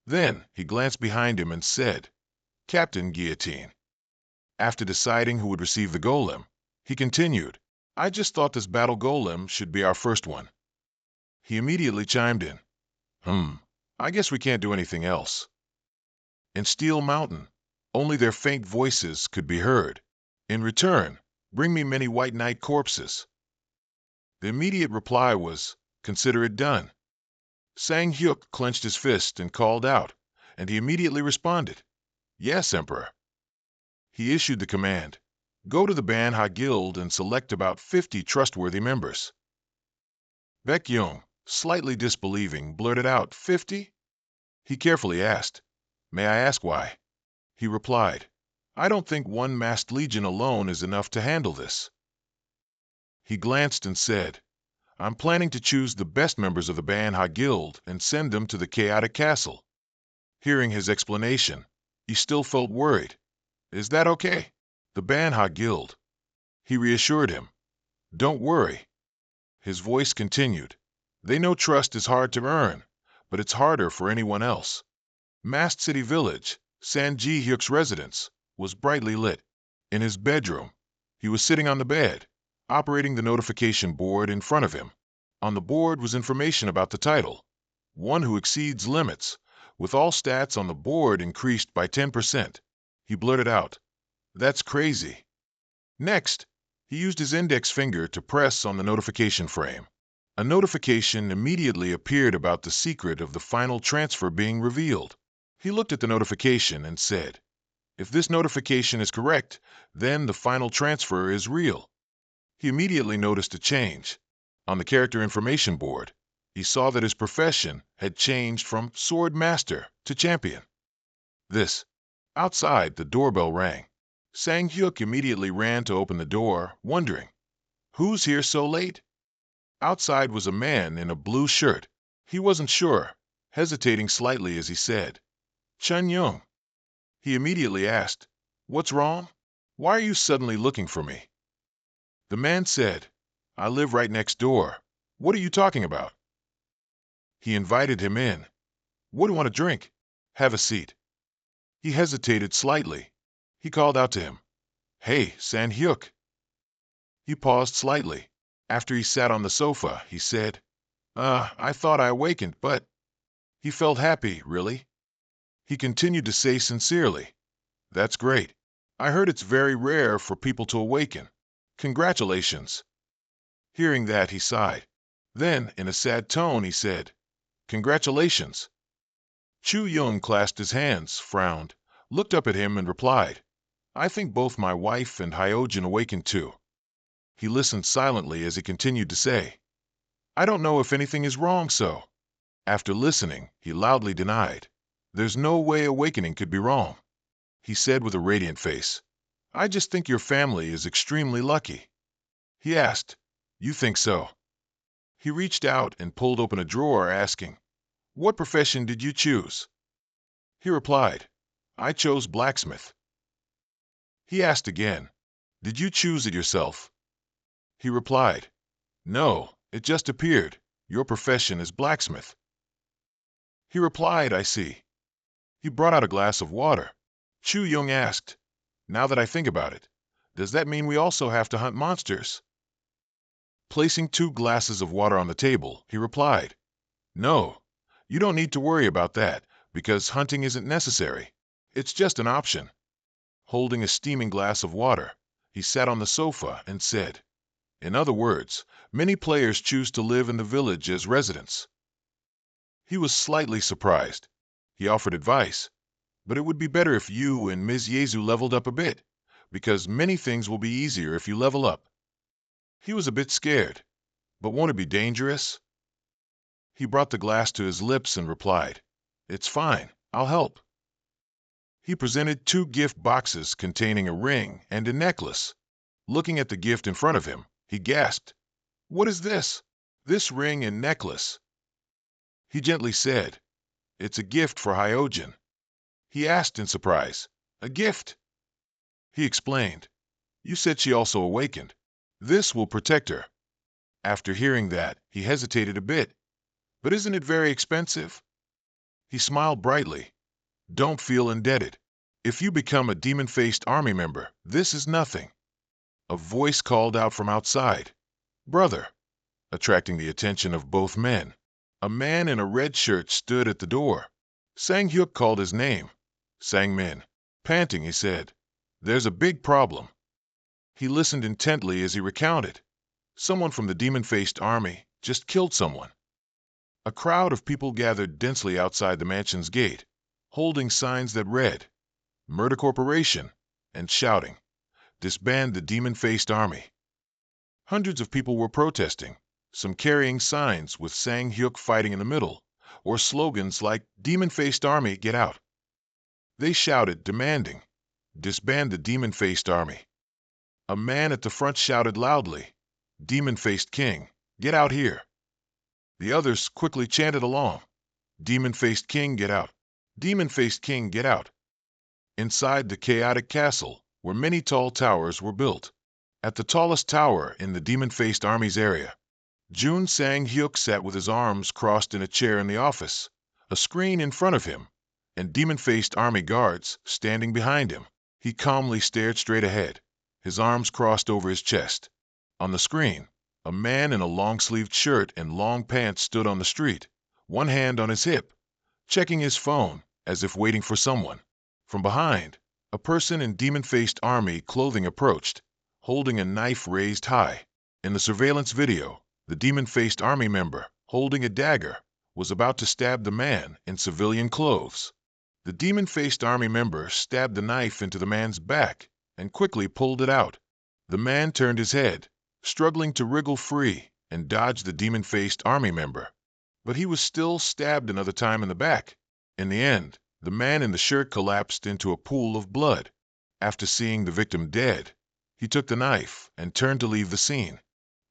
Then he glanced behind him and said, Captain Guillotine. After deciding who would receive the golem, he continued, I just thought this battle golem should be our first one. He immediately chimed in, I guess we can't do anything else. In Steel Mountain, only their faint voices could be heard. In return, bring me many White Knight corpses. The immediate reply was, "Consider it done." Sang Hyuk clenched his fist and called out, and he immediately responded, "Yes, Emperor." He issued the command, "Go to the Manhua Guild and select about 50 trustworthy members." Baekhyun, slightly disbelieving, blurted out, 50? He carefully asked, "May I ask why?" He replied, "I don't think one masked legion alone is enough to handle this." He glanced and said, "I'm planning to choose the best members of the Manhua Guild and send them to the chaotic castle." Hearing his explanation, he still felt worried. "Is that okay?" "The Manhua Guild." He reassured him, "Don't worry." His voice continued, "They know trust is hard to earn, but it's harder for anyone else." Mast City Village, San Ji Hyuk's residence, was brightly lit. In his bedroom, he was sitting on the bed, operating the notification board in front of him. On the board was information about the title, "One who exceeds limits," with all stats on the board increased by 10%. He blurted out, "That's crazy." Next, he used his index finger to press on the notification frame. A notification immediately appeared about the secret of the final transfer being revealed. He looked at the notification and said, "If this notification is correct, then the final transfer is real." He immediately noticed a change. On the character information board, he saw that his profession had changed from sword master to champion. Outside, the doorbell rang. Sang Hyuk immediately ran to open the door, wondering, "Who's here so late?" Outside was a man in a blue shirt. He wasn't sure, hesitating slightly as he said, "Chun Young." He immediately asked, "What's wrong? Why are you suddenly looking for me?" The man said, "I live right next door. What are you talking about?" He invited him in. "What do you want to drink?" "Have a seat." He hesitated slightly. He called out to him, "Hey, San Hyuk." He paused slightly. After he sat on the sofa, he said, I thought I awakened, but..." He felt happy, really. He continued to say sincerely, "That's great. I heard it's very rare for people to awaken. Congratulations." Hearing that, he sighed. Then, in a sad tone, he said, "Congratulations." Chu Young clasped his hands, frowned, looked up at him, and replied, "I think both my wife and Hyojin awakened too." He listened silently as he continued to say, "I don't know if anything is wrong, so..." After listening, he loudly denied, "There's no way awakening could be wrong." He said with a radiant face, "I just think your family is extremely lucky." He asked, "You think so?" He reached out and pulled open a drawer, asking, "What profession did you choose?" He replied, "I chose blacksmith." He asked again, "Did you choose it yourself?" He replied, "No, it just appeared. Your profession is blacksmith." He replied, "I see." He brought out a glass of water. Chu Young asked, "Now that I think about it, does that mean we also have to hunt monsters?" Placing 2 glasses of water on the table, he replied, "No, you don't need to worry about that, because hunting isn't necessary. It's just an option." Holding a steaming glass of water, he sat on the sofa and said, "In other words, many players choose to live in the village as residents." He was slightly surprised. He offered advice, "But it would be better if you and Ms. Yezu leveled up a bit, because many things will be easier if you level up." He was a bit scared. "But won't it be dangerous?" He brought the glass to his lips and replied, "It's fine, I'll help." He presented 2 gift boxes containing a ring and a necklace. Looking at the gift in front of him, he gasped, "What is this? This ring and necklace?" He gently said, "It's a gift for Hyojin." He asked in surprise, "A gift?" He explained, "You said she also awakened. This will protect her." After hearing that, he hesitated a bit. "But isn't it very expensive?" He smiled brightly. "Don't feel indebted. If you become a demon-faced army member, this is nothing." A voice called out from outside, "Brother," attracting the attention of both men. A man in a red shirt stood at the door. Sang Hyuk called his name. Sang Min. Panting, he said, "There's a big problem." He listened intently as he recounted. Someone from the demon-faced army just killed someone. A crowd of people gathered densely outside the mansion's gate, holding signs that read, Murder Corporation, and shouting, Disband the demon-faced army. Hundreds of people were protesting, some carrying signs with Sang Hyuk fighting in the middle, or slogans like, Demon-faced army, get out. They shouted, demanding, Disband the demon-faced army. A man at the front shouted loudly, Demon-faced king, get out here. The others quickly chanted along, Demon-faced king, get out. Demon-faced king, get out. Inside the chaotic castle, where many tall towers were built. At the tallest tower in the demon-faced army's area, Jun Sang-hyuk sat with his arms crossed in a chair in the office, a screen in front of him, and demon-faced army guards standing behind him. He calmly stared straight ahead, his arms crossed over his chest. On the screen, a man in a long-sleeved shirt and long pants stood on the street, one hand on his hip, checking his phone as if waiting for someone. From behind, a person in demon-faced army clothing approached, holding a knife raised high. In the surveillance video, the demon-faced army member, holding a dagger, was about to stab the man in civilian clothes. The demon-faced army member stabbed the knife into the man's back and quickly pulled it out. The man turned his head, struggling to wriggle free and dodge the demon-faced army member. But he was still stabbed another time in the back. In the end, the man in the shirt collapsed into a pool of blood. After seeing the victim dead, he took the knife and turned to leave the scene.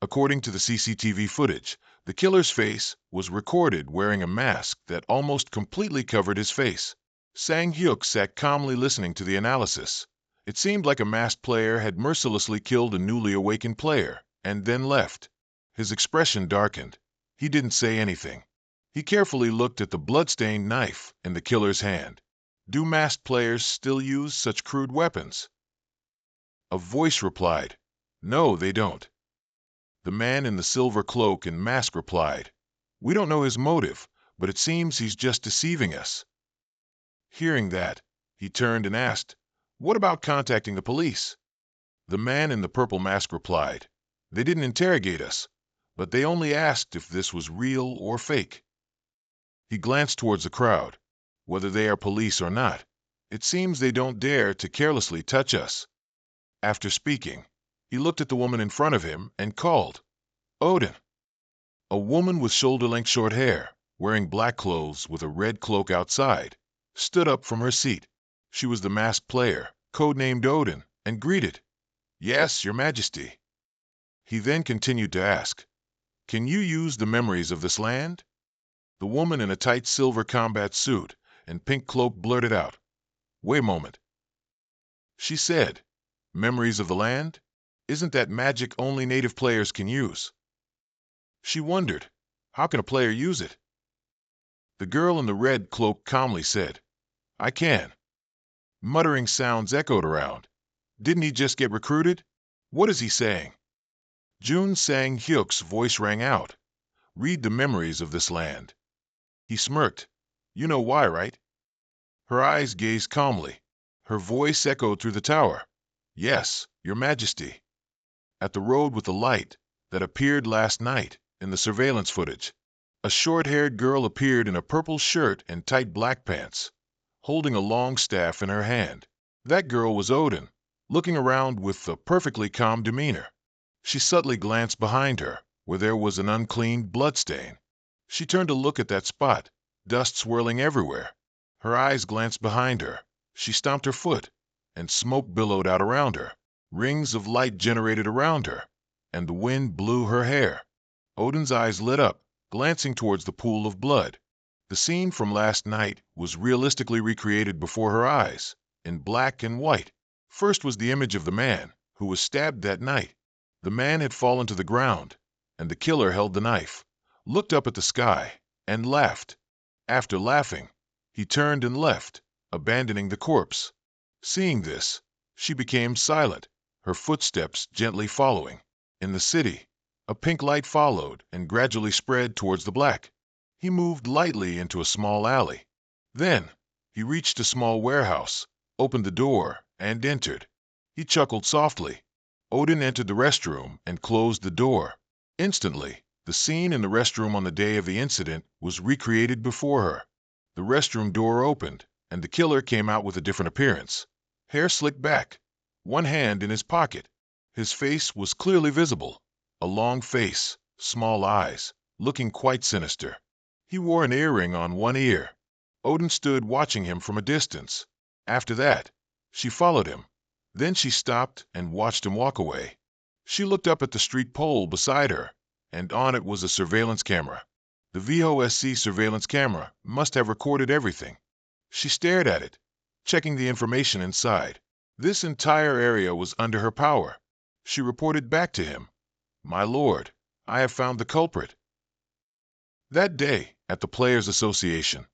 According to the CCTV footage, the killer's face was recorded wearing a mask that almost completely covered his face. Sang Hyuk sat calmly listening to the analysis. It seemed like a masked player had mercilessly killed a newly awakened player and then left. His expression darkened. He didn't say anything. He carefully looked at the blood-stained knife in the killer's hand. Do masked players still use such crude weapons? A voice replied, No, they don't. The man in the silver cloak and mask replied, We don't know his motive, but it seems he's just deceiving us. Hearing that, he turned and asked, What about contacting the police? The man in the purple mask replied, They didn't interrogate us, but they only asked if this was real or fake. He glanced towards the crowd. Whether they are police or not, it seems they don't dare to carelessly touch us. After speaking, he looked at the woman in front of him and called, Odin. A woman with shoulder-length short hair, wearing black clothes with a red cloak outside, stood up from her seat. She was the masked player, codenamed Odin, and greeted, Yes, Your Majesty. He then continued to ask, Can you use the memories of this land? The woman in a tight silver combat suit and pink cloak blurted out, Wait a moment. She said, Memories of the land? Isn't that magic only native players can use? She wondered, How can a player use it? The girl in the red cloak calmly said, I can. Muttering sounds echoed around. Didn't he just get recruited? What is he saying? Jun Sang-hyuk's voice rang out, Read the memories of this land. He smirked. You know why, right? Her eyes gazed calmly. Her voice echoed through the tower. Yes, Your Majesty. At the road with the light that appeared last night in the surveillance footage, a short-haired girl appeared in a purple shirt and tight black pants, holding a long staff in her hand. That girl was Odin, looking around with a perfectly calm demeanor. She subtly glanced behind her, where there was an unclean bloodstain. She turned to look at that spot, dust swirling everywhere. Her eyes glanced behind her. She stomped her foot, and smoke billowed out around her. Rings of light generated around her, and the wind blew her hair. Odin's eyes lit up, glancing towards the pool of blood. The scene from last night was realistically recreated before her eyes, in black and white. First was the image of the man who was stabbed that night. The man had fallen to the ground, and the killer held the knife, looked up at the sky, and laughed. After laughing, he turned and left, abandoning the corpse. Seeing this, she became silent, her footsteps gently following. In the city, a pink light followed and gradually spread towards the black. He moved lightly into a small alley. Then, he reached a small warehouse, opened the door, and entered. He chuckled softly. Odin entered the restroom and closed the door. Instantly, the scene in the restroom on the day of the incident was recreated before her. The restroom door opened, and the killer came out with a different appearance. Hair slicked back, one hand in his pocket. His face was clearly visible. A long face, small eyes, looking quite sinister. He wore an earring on one ear. Odin stood watching him from a distance. After that, she followed him. Then she stopped and watched him walk away. She looked up at the street pole beside her, and on it was a surveillance camera. The VOSC surveillance camera must have recorded everything. She stared at it, checking the information inside. This entire area was under her power. She reported back to him, "My lord, I have found the culprit." That day, at the Players' Association,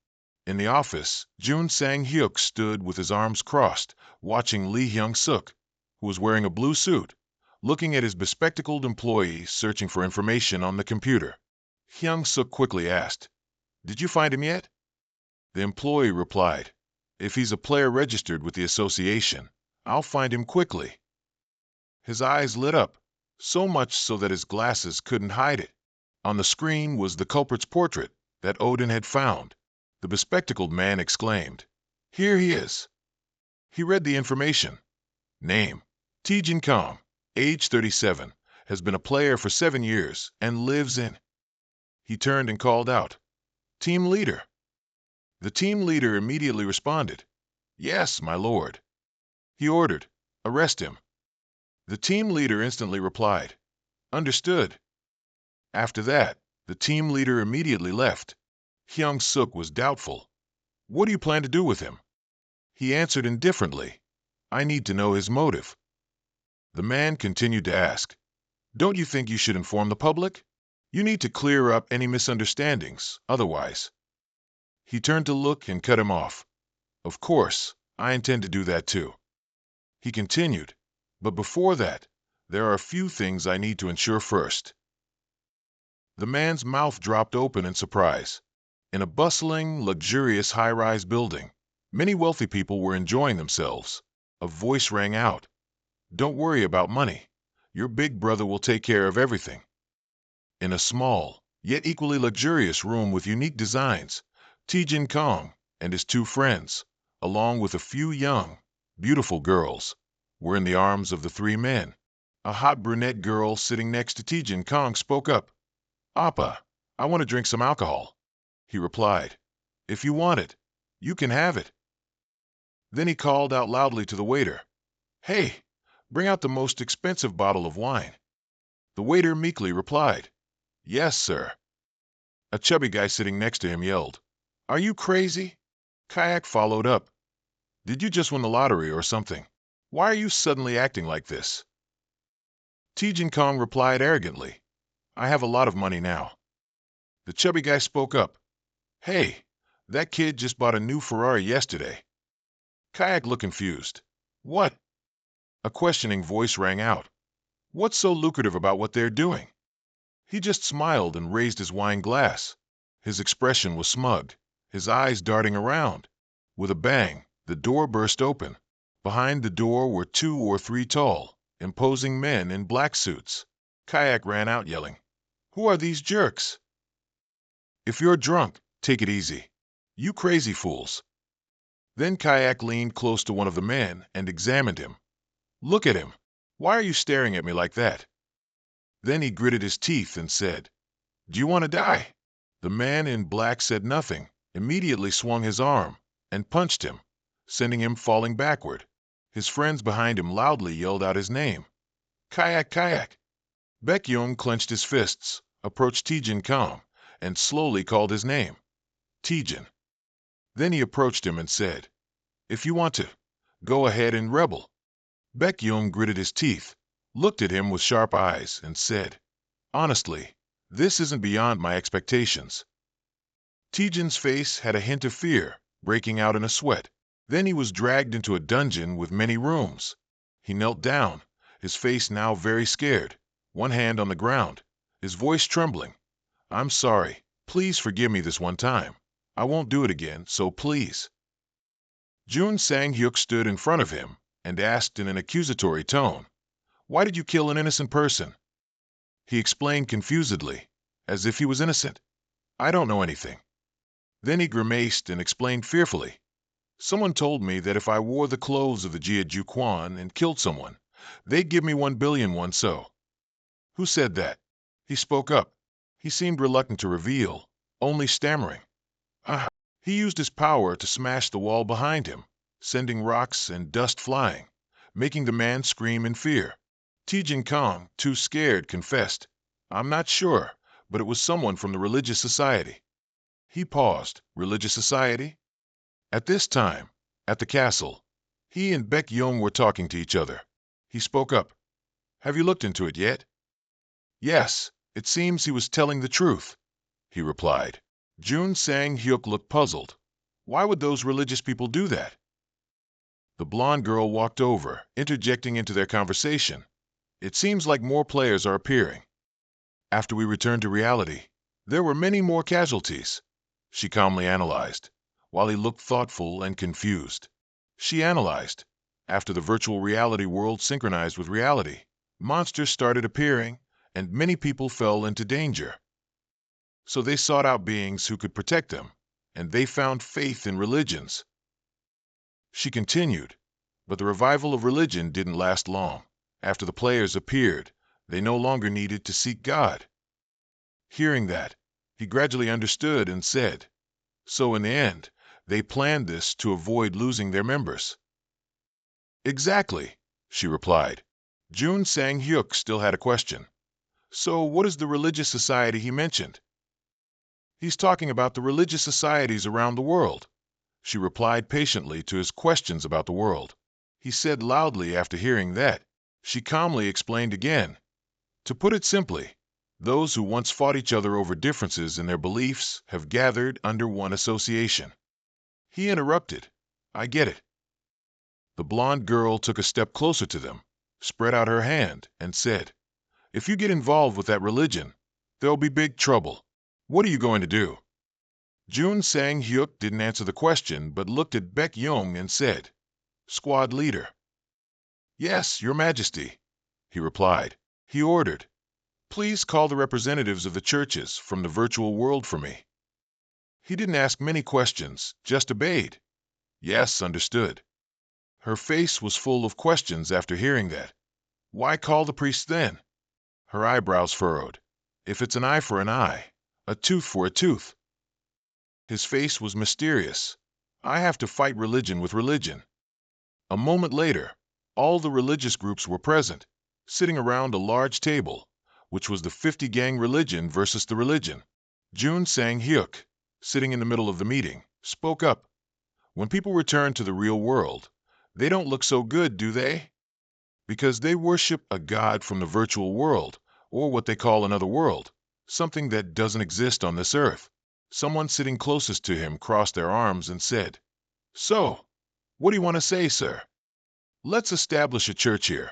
in the office, Jun Sang-hyuk stood with his arms crossed, watching Lee Hyung-suk, who was wearing a blue suit, looking at his bespectacled employee searching for information on the computer. Hyung-suk quickly asked, "Did you find him yet?" The employee replied, "If he's a player registered with the association, I'll find him quickly." His eyes lit up, so much so that his glasses couldn't hide it. On the screen was the culprit's portrait that Odin had found. The bespectacled man exclaimed, "Here he is." He read the information. Name, Taejin Kong, age 37, has been a player for 7 years and lives in. He turned and called out, "Team leader." The team leader immediately responded, "Yes, my lord." He ordered, "Arrest him." The team leader instantly replied, "Understood." After that, the team leader immediately left. Hyung-suk was doubtful. "What do you plan to do with him?" He answered indifferently, "I need to know his motive." The man continued to ask, "Don't you think you should inform the public? You need to clear up any misunderstandings, otherwise." He turned to look and cut him off. "Of course, I intend to do that too." He continued, "But before that, there are a few things I need to ensure first." The man's mouth dropped open in surprise. In a bustling, luxurious high-rise building, many wealthy people were enjoying themselves. A voice rang out, "Don't worry about money. Your big brother will take care of everything." In a small, yet equally luxurious room with unique designs, Taejin Kong and his 2 friends, along with a few young, beautiful girls, were in the arms of the 3 men. A hot brunette girl sitting next to Taejin Kong spoke up, "Appa, I want to drink some alcohol." He replied, "If you want it, you can have it." Then he called out loudly to the waiter, "Hey, bring out the most expensive bottle of wine." The waiter meekly replied, "Yes, sir." A chubby guy sitting next to him yelled, "Are you crazy?" Kayak followed up, "Did you just win the lottery or something? Why are you suddenly acting like this?" Taejin Kong replied arrogantly, "I have a lot of money now." The chubby guy spoke up, "Hey, that kid just bought a new Ferrari yesterday." Kayak looked confused. "What?" A questioning voice rang out, "What's so lucrative about what they're doing?" He just smiled and raised his wine glass. His expression was smug, his eyes darting around. With a bang, the door burst open. Behind the door were 2 or 3 tall, imposing men in black suits. Kayak ran out yelling, "Who are these jerks? If you're drunk, take it easy. You crazy fools." Then Kayak leaned close to one of the men and examined him. "Look at him. Why are you staring at me like that?" Then he gritted his teeth and said, "Do you want to die?" The man in black said nothing, immediately swung his arm, and punched him, sending him falling backward. His friends behind him loudly yelled out his name, "Kayak, Kayak." Baekhyun clenched his fists, approached Taejin Kong, and slowly called his name, "Taejin." Then he approached him and said, "If you want to, go ahead and rebel." Baekhyun gritted his teeth, looked at him with sharp eyes, and said, "Honestly, this isn't beyond my expectations." Taejin's face had a hint of fear, breaking out in a sweat. Then he was dragged into a dungeon with many rooms. He knelt down, his face now very scared, one hand on the ground, his voice trembling. "I'm sorry. Please forgive me this one time. I won't do it again, so please." Jun Sang-hyuk stood in front of him and asked in an accusatory tone, Why did you kill an innocent person? He explained confusedly, as if he was innocent. I don't know anything. Then he grimaced and explained fearfully. Someone told me that if I wore the clothes of the Jia Ju Quan and killed someone, they'd give me 1 billion won so. Who said that? He spoke up. He seemed reluctant to reveal, only stammering. Ah. He used his power to smash the wall behind him, sending rocks and dust flying, making the man scream in fear. Tijin Kong, too scared, confessed, I'm not sure, but it was someone from the religious society. He paused. Religious society? At this time, at the castle, he and Baek Yong were talking to each other. He spoke up. Have you looked into it yet? Yes, it seems he was telling the truth, he replied. Jun Sang-hyuk looked puzzled. Why would those religious people do that? The blonde girl walked over, interjecting into their conversation. It seems like more players are appearing. After we returned to reality, there were many more casualties, she calmly analyzed, while he looked thoughtful and confused. She analyzed. After the virtual reality world synchronized with reality, monsters started appearing, and many people fell into danger. So they sought out beings who could protect them, and they found faith in religions. She continued, but the revival of religion didn't last long. After the players appeared, they no longer needed to seek God. Hearing that, he gradually understood and said, so in the end, they planned this to avoid losing their members. Exactly, she replied. Jun Sang-hyuk still had a question. So what is the religious society he mentioned? He's talking about the religious societies around the world. She replied patiently to his questions about the world. He said loudly after hearing that. She calmly explained again. To put it simply, those who once fought each other over differences in their beliefs have gathered under one association. He interrupted. I get it. The blonde girl took a step closer to them, spread out her hand, and said, if you get involved with that religion, there'll be big trouble. What are you going to do? Jun Sang-hyuk didn't answer the question but looked at Baek Yong and said, Squad leader. Yes, Your Majesty, he replied. He ordered, please call the representatives of the churches from the virtual world for me. He didn't ask many questions, just obeyed. Yes, understood. Her face was full of questions after hearing that. Why call the priest then? Her eyebrows furrowed. If it's an eye for an eye, a tooth for a tooth. His face was mysterious. I have to fight religion with religion. A moment later, all the religious groups were present, sitting around a large table, which was the 50-gang religion versus the religion. Jun Sang-hyuk, sitting in the middle of the meeting, spoke up. When people return to the real world, they don't look so good, do they? Because they worship a god from the virtual world, or what they call another world, something that doesn't exist on this earth. Someone sitting closest to him crossed their arms and said, So, what do you want to say, sir? Let's establish a church here.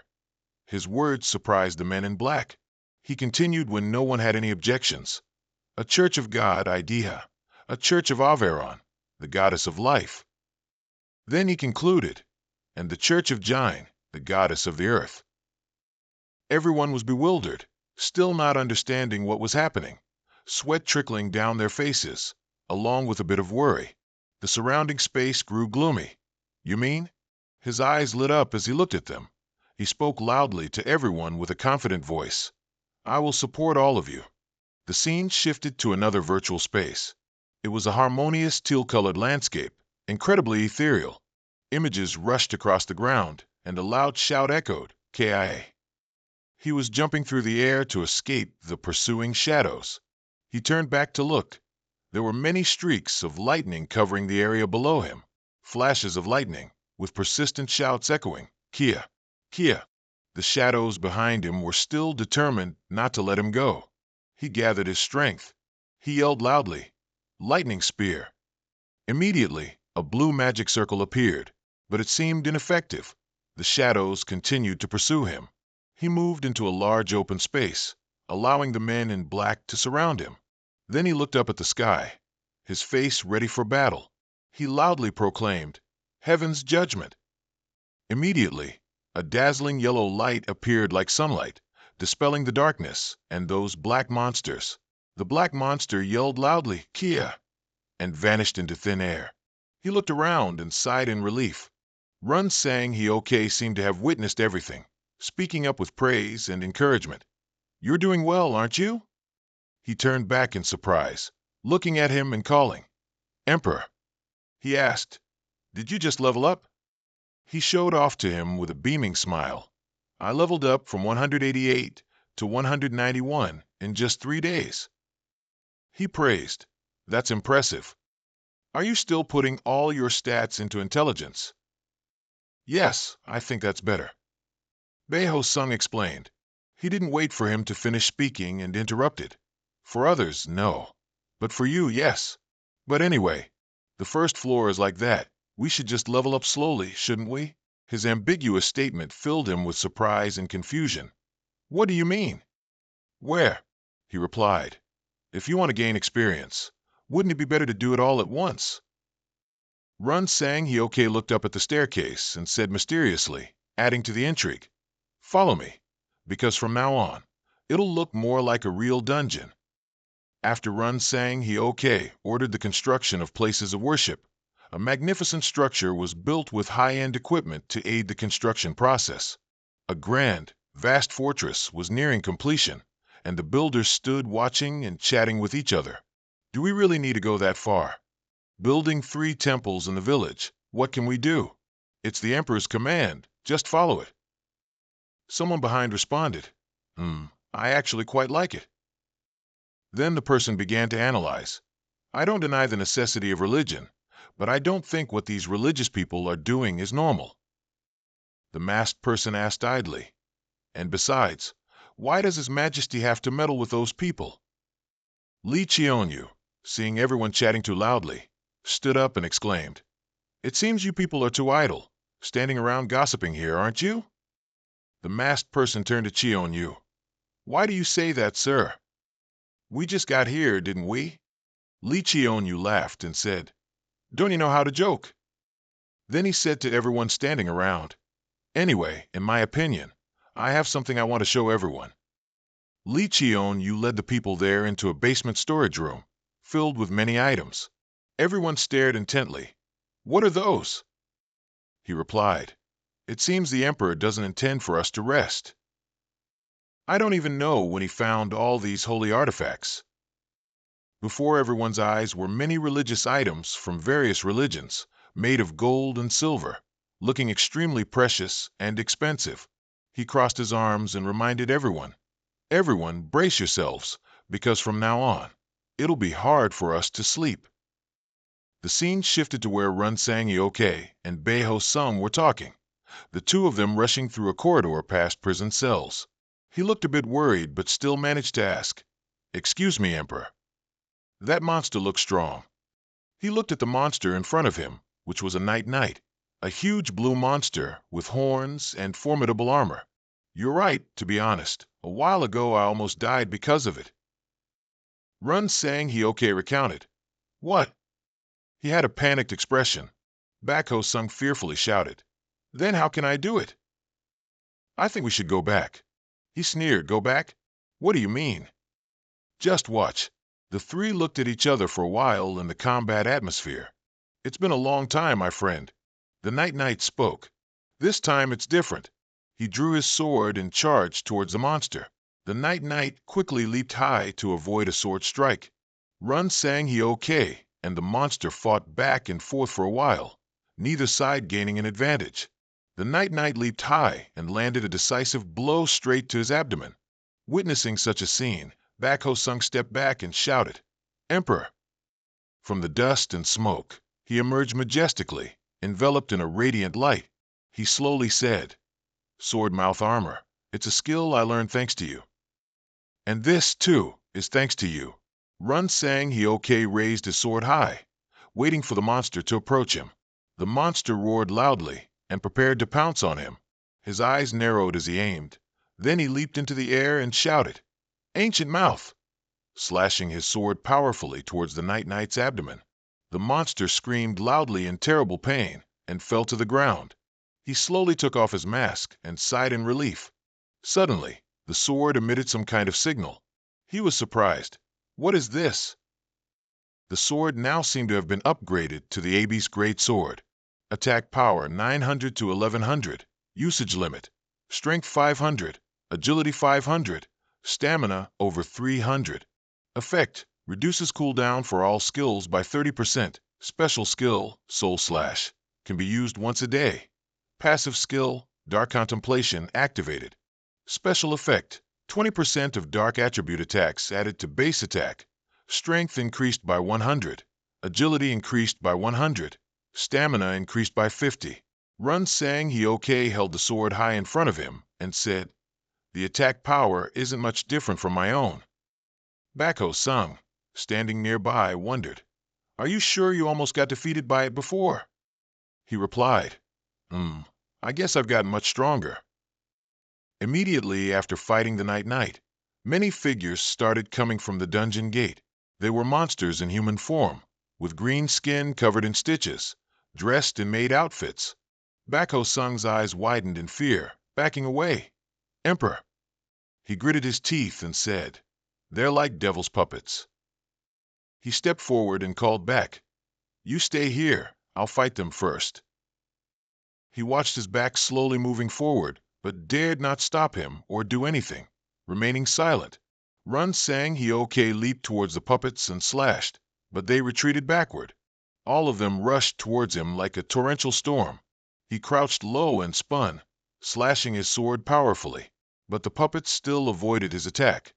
His words surprised the men in black. He continued when no one had any objections. A church of God, Idea. A church of Averon, the goddess of life. Then he concluded, and the church of Jine, the goddess of the earth. Everyone was bewildered, still not understanding what was happening, sweat trickling down their faces, along with a bit of worry. The surrounding space grew gloomy. You mean? His eyes lit up as he looked at them. He spoke loudly to everyone with a confident voice. I will support all of you. The scene shifted to another virtual space. It was a harmonious teal-colored landscape, incredibly ethereal. Images rushed across the ground, and a loud shout echoed, KIA. He was jumping through the air to escape the pursuing shadows. He turned back to look. There were many streaks of lightning covering the area below him, flashes of lightning, with persistent shouts echoing, Kia, Kia. The shadows behind him were still determined not to let him go. He gathered his strength. He yelled loudly, Lightning Spear. Immediately, a blue magic circle appeared, but it seemed ineffective. The shadows continued to pursue him. He moved into a large open space, allowing the men in black to surround him. Then he looked up at the sky, his face ready for battle. He loudly proclaimed, Heaven's judgment. Immediately, A dazzling yellow light appeared like sunlight, dispelling the darkness and those black monsters. The black monster yelled loudly, "Kia!" and vanished into thin air. He looked around and sighed in relief. Run Sang Hioke seemed to have witnessed everything, speaking up with praise and encouragement. "You're doing well, aren't you?" He turned back in surprise, looking at him and calling, "Emperor." He asked, "Did you just level up?" He showed off to him with a beaming smile. "I leveled up from 188 to 191 in just 3 days." He praised, "That's impressive. Are you still putting all your stats into intelligence?" "Yes, I think that's better." Beho Sung explained. He didn't wait for him to finish speaking and interrupted. "For others, no. But for you, yes. But anyway, the first floor is like that. We should just level up slowly, shouldn't we?" His ambiguous statement filled him with surprise and confusion. "What do you mean?" "Where?" he replied. "If you want to gain experience, wouldn't it be better to do it all at once?" Run Sang Hioke looked up at the staircase and said mysteriously, adding to the intrigue, "Follow me, because from now on, it'll look more like a real dungeon." After Run Sang Hioke ordered the construction of places of worship, a magnificent structure was built with high-end equipment to aid the construction process. A grand, vast fortress was nearing completion, and the builders stood watching and chatting with each other. "Do we really need to go that far? Building 3 temples in the village, what can we do? It's the Emperor's command, just follow it." Someone behind responded, "I actually quite like it." Then the person began to analyze. "I don't deny the necessity of religion, but I don't think what these religious people are doing is normal." The masked person asked idly, "And besides, why does His Majesty have to meddle with those people?" Li Chionyu, seeing everyone chatting too loudly, stood up and exclaimed, "It seems you people are too idle, standing around gossiping here, aren't you?" The masked person turned to Chionyu. "Why do you say that, sir? We just got here, didn't we?" Li Chionyu laughed and said, "Don't you know how to joke?" Then he said to everyone standing around, "Anyway, in my opinion, I have something I want to show everyone." Li Chionyu led the people there into a basement storage room, filled with many items. Everyone stared intently. "What are those?" He replied, "It seems the Emperor doesn't intend for us to rest." I don't even know when he found all these holy artifacts. Before everyone's eyes were many religious items from various religions, made of gold and silver, looking extremely precious and expensive. He crossed his arms and reminded everyone, "Everyone, brace yourselves, because from now on, it'll be hard for us to sleep." The scene shifted to where Run Sang Hioke and Beho Sung were talking, the two of them rushing through a corridor past prison cells. He looked a bit worried, but still managed to ask, "Excuse me, Emperor. That monster looks strong." He looked at the monster in front of him, which was a Knight, a huge blue monster with horns and formidable armor. "You're right, to be honest. A while ago I almost died because of it." Run Sang Hioke recounted. "What?" He had a panicked expression. Bako Sung fearfully shouted, "Then how can I do it?" "I think we should go back." He sneered, "Go back? What do you mean?" "Just watch." The three looked at each other for a while in the combat atmosphere. "It's been a long time, my friend." The Knight spoke. "This time it's different." He drew his sword and charged towards the monster. The Knight quickly leaped high to avoid a sword strike. Run Sang Hioke and the monster fought back and forth for a while, neither side gaining an advantage. The Knight leaped high and landed a decisive blow straight to his abdomen. Witnessing such a scene, Bako Sung stepped back and shouted, "Emperor!" From the dust and smoke, he emerged majestically, enveloped in a radiant light. He slowly said, "Sword mouth armor, it's a skill I learned thanks to you. And this, too, is thanks to you." Run Sang Hioke raised his sword high, waiting for the monster to approach him. The monster roared loudly and prepared to pounce on him. His eyes narrowed as he aimed. Then he leaped into the air and shouted, "Ancient mouth!" slashing his sword powerfully towards the Knight's abdomen. The monster screamed loudly in terrible pain and fell to the ground. He slowly took off his mask and sighed in relief. Suddenly, the sword emitted some kind of signal. He was surprised. What is this? The sword now seemed to have been upgraded to the Abyss Great Sword. Attack power 900 to 1100. Usage limit. Strength 500. Agility 500. Stamina over 300. Effect. Reduces cooldown for all skills by 30%. Special skill, Soul Slash. Can be used once a day. Passive skill, Dark Contemplation, activated. Special effect. 20% of dark attribute attacks added to base attack. Strength increased by 100. Agility increased by 100. Stamina increased by 50. Run Sang Hyoke held the sword high in front of him and said, "The attack power isn't much different from my own." Bako Sung, standing nearby, wondered, "Are you sure you almost got defeated by it before?" He replied, I guess I've gotten much stronger." Immediately after fighting the Night, many figures started coming from the dungeon gate. They were monsters in human form, with green skin covered in stitches, dressed in maid outfits. Bako Sung's eyes widened in fear, backing away. "Emperor!" He gritted his teeth and said, "They're like devil's puppets." He stepped forward and called back, "You stay here, I'll fight them first." He watched his back slowly moving forward, but dared not stop him or do anything, remaining silent. Run Sang Hyoke leaped towards the puppets and slashed, but they retreated backward. All of them rushed towards him like a torrential storm. He crouched low and spun, slashing his sword powerfully, but the puppets still avoided his attack.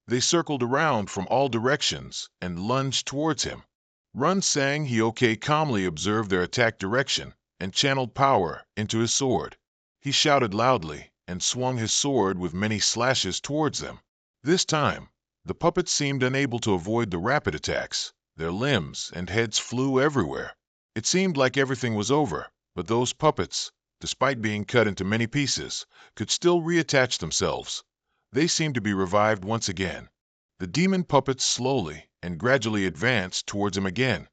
They circled around from all directions and lunged towards him. Run Sang Hyoke calmly observed their attack direction and channeled power into his sword. He shouted loudly and swung his sword with many slashes towards them. This time, the puppets seemed unable to avoid the rapid attacks. Their limbs and heads flew everywhere. It seemed like everything was over, but those puppets, despite being cut into many pieces, could still reattach themselves. They seemed to be revived once again. The demon puppets slowly and gradually advanced towards him again.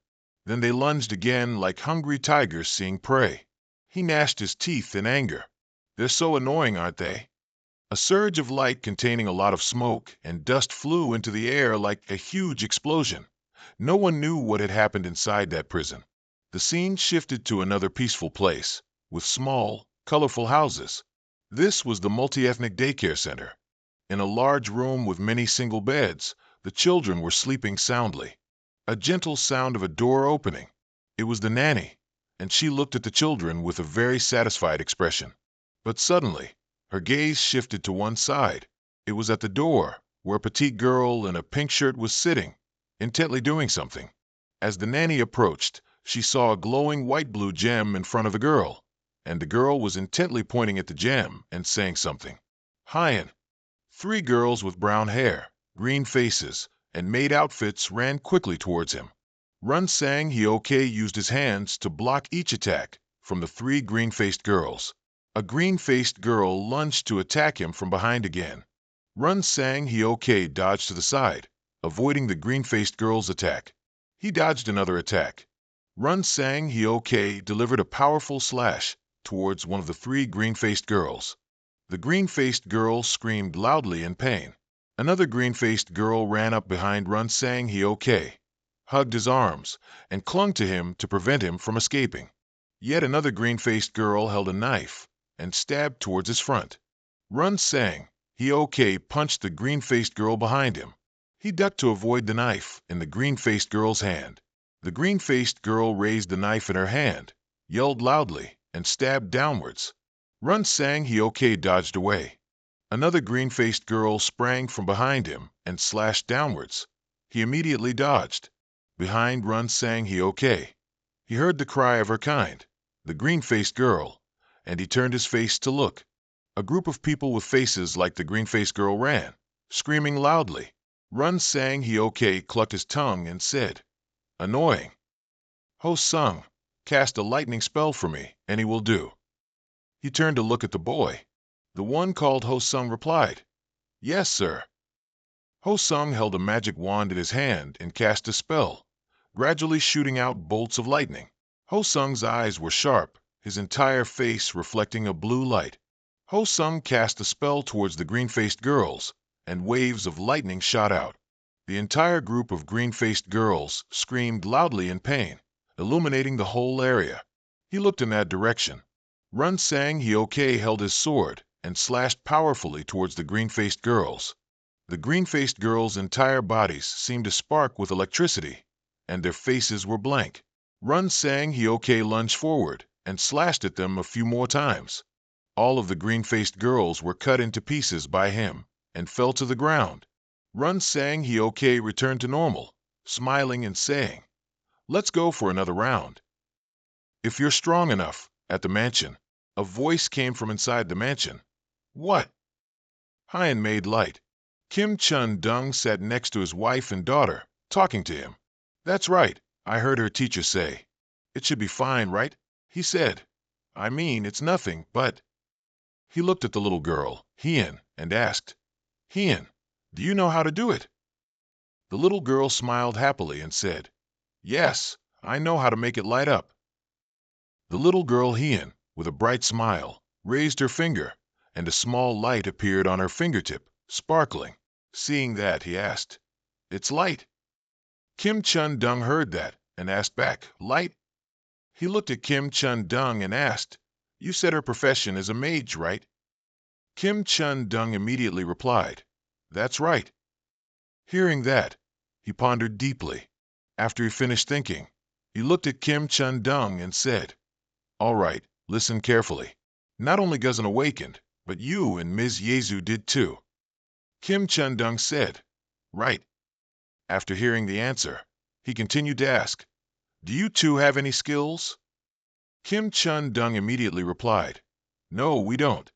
Then they lunged again like hungry tigers seeing prey. He gnashed his teeth in anger. "They're so annoying, aren't they?" A surge of light containing a lot of smoke and dust flew into the air like a huge explosion. No one knew what had happened inside that prison. The scene shifted to another peaceful place, with small, colorful houses. This was the multi-ethnic daycare center. In a large room with many single beds, the children were sleeping soundly. A gentle sound of a door opening. It was the nanny, and she looked at the children with a very satisfied expression. But suddenly, her gaze shifted to one side. It was at the door, where a petite girl in a pink shirt was sitting, intently doing something. As the nanny approached, she saw a glowing white-blue gem in front of the girl, and the girl was intently pointing at the gem and saying something. Hyan. 3 girls with brown hair, green faces, and maid outfits ran quickly towards him. Run Sang Hyoke used his hands to block each attack from the 3 green-faced girls. A green-faced girl lunged to attack him from behind again. Run Sang Hyoke dodged to the side, avoiding the green-faced girl's attack. He dodged another attack. Run Sang Hyoke delivered a powerful slash towards one of the 3 green-faced girls. The green-faced girl screamed loudly in pain. Another green-faced girl ran up behind Run Sang Hyoke, hugged his arms, and clung to him to prevent him from escaping. Yet another green-faced girl held a knife and stabbed towards his front. Run Sang Hyoke punched the green-faced girl behind him. He ducked to avoid the knife in the green-faced girl's hand. The green-faced girl raised the knife in her hand, yelled loudly, and stabbed downwards. Run Sang Hyoke dodged away. Another green-faced girl sprang from behind him and slashed downwards. He immediately dodged. Behind Run Sang Hyoke, he heard the cry of her kind, the green-faced girl, and he turned his face to look. A group of people with faces like the green-faced girl ran, screaming loudly. Run Sang Hyoke clucked his tongue and said, "Annoying. Ho Sung, cast a lightning spell for me, any will do." He turned to look at the boy. The one called Ho Sung replied, "Yes, sir." Ho Sung held a magic wand in his hand and cast a spell, gradually shooting out bolts of lightning. Ho Sung's eyes were sharp, his entire face reflecting a blue light. Ho Sung cast a spell towards the green-faced girls, and waves of lightning shot out. The entire group of green-faced girls screamed loudly in pain, illuminating the whole area. He looked in that direction. Run Sang Hyoke held his sword and slashed powerfully towards the green-faced girls. The green-faced girls' entire bodies seemed to spark with electricity, and their faces were blank. Run Sang Hyoke lunged forward and slashed at them a few more times. All of the green-faced girls were cut into pieces by him and fell to the ground. Run Sang Hyoke returned to normal, smiling and saying, "Let's go for another round." "If you're strong enough," at the mansion. A voice came from inside the mansion. "What?" Hyen made light. Kim Chun-dung sat next to his wife and daughter, talking to him. "That's right, I heard her teacher say. It should be fine, right?" he said. "I mean, it's nothing, but—" He looked at the little girl, Hien, and asked, "Hien, do you know how to do it?" The little girl smiled happily and said, "Yes, I know how to make it light up." The little girl Hien, with a bright smile, raised her finger, and a small light appeared on her fingertip, sparkling. Seeing that, he asked, "It's light?" Kim Chun-dung heard that and asked back, "Light?" He looked at Kim Chun-dung and asked, "You said her profession is a mage, right?" Kim Chun-dung immediately replied, "That's right." Hearing that, he pondered deeply. After he finished thinking, he looked at Kim Chun-dung and said, "All right, listen carefully. Not only Guzan awakened, but you and Ms. Yezu did too." Kim Chun-dung said, "Right." After hearing the answer, he continued to ask, "Do you two have any skills?" Kim Chun-dung immediately replied, "No, we don't."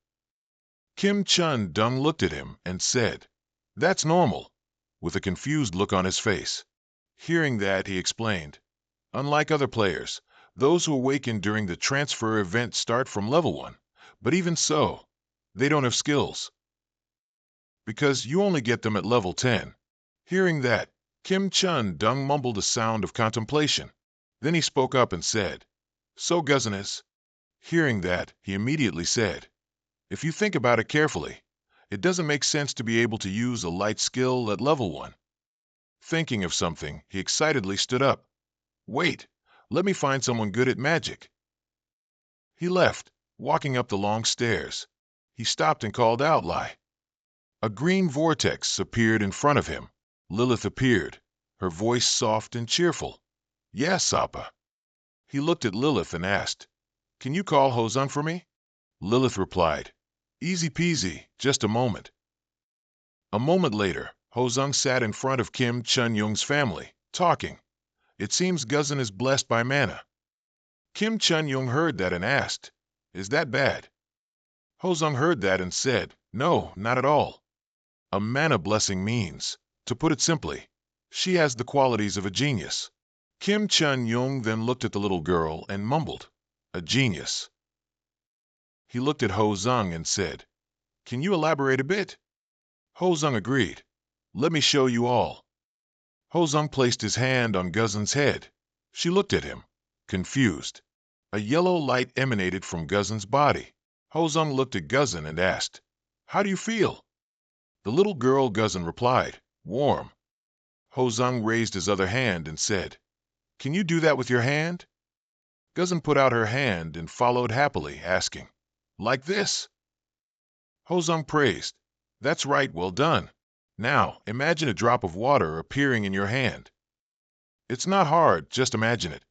Kim Chun-dung looked at him and said, "That's normal," with a confused look on his face. Hearing that, he explained, "Unlike other players, those who awaken during the transfer event start from level 1, but even so, they don't have skills, because you only get them at level 10. Hearing that, Kim Chun-dung mumbled a sound of contemplation. Then he spoke up and said, "So Guzan is." Hearing that, he immediately said, "If you think about it carefully, it doesn't make sense to be able to use a light skill at level 1. Thinking of something, he excitedly stood up. "Wait, let me find someone good at magic." He left, walking up the long stairs. He stopped and called out, "Lai." A green vortex appeared in front of him. Lilith appeared, her voice soft and cheerful. "Yes, Appa." He looked at Lilith and asked, "Can you call Hozung for me?" Lilith replied, "Easy peasy, just a moment." A moment later, Hozung sat in front of Kim Chun-young's family, talking. "It seems Guzan is blessed by mana." Kim Chun-young heard that and asked, "Is that bad?" Hozung heard that and said, "No, not at all. A mana blessing means, to put it simply, she has the qualities of a genius." Kim Chun-young then looked at the little girl and mumbled, "A genius." He looked at Hozung and said, "Can you elaborate a bit?" Hozung agreed. "Let me show you all." Hozung placed his hand on Guzan's head. She looked at him, confused. A yellow light emanated from Guzan's body. Hozung looked at Guzan and asked, "How do you feel?" The little girl Guzan replied, "Warm." Hozung raised his other hand and said, "Can you do that with your hand?" Guzan put out her hand and followed happily, asking, "Like this?" Hozung praised, "That's right, well done. Now, imagine a drop of water appearing in your hand." "It's not hard, just imagine it."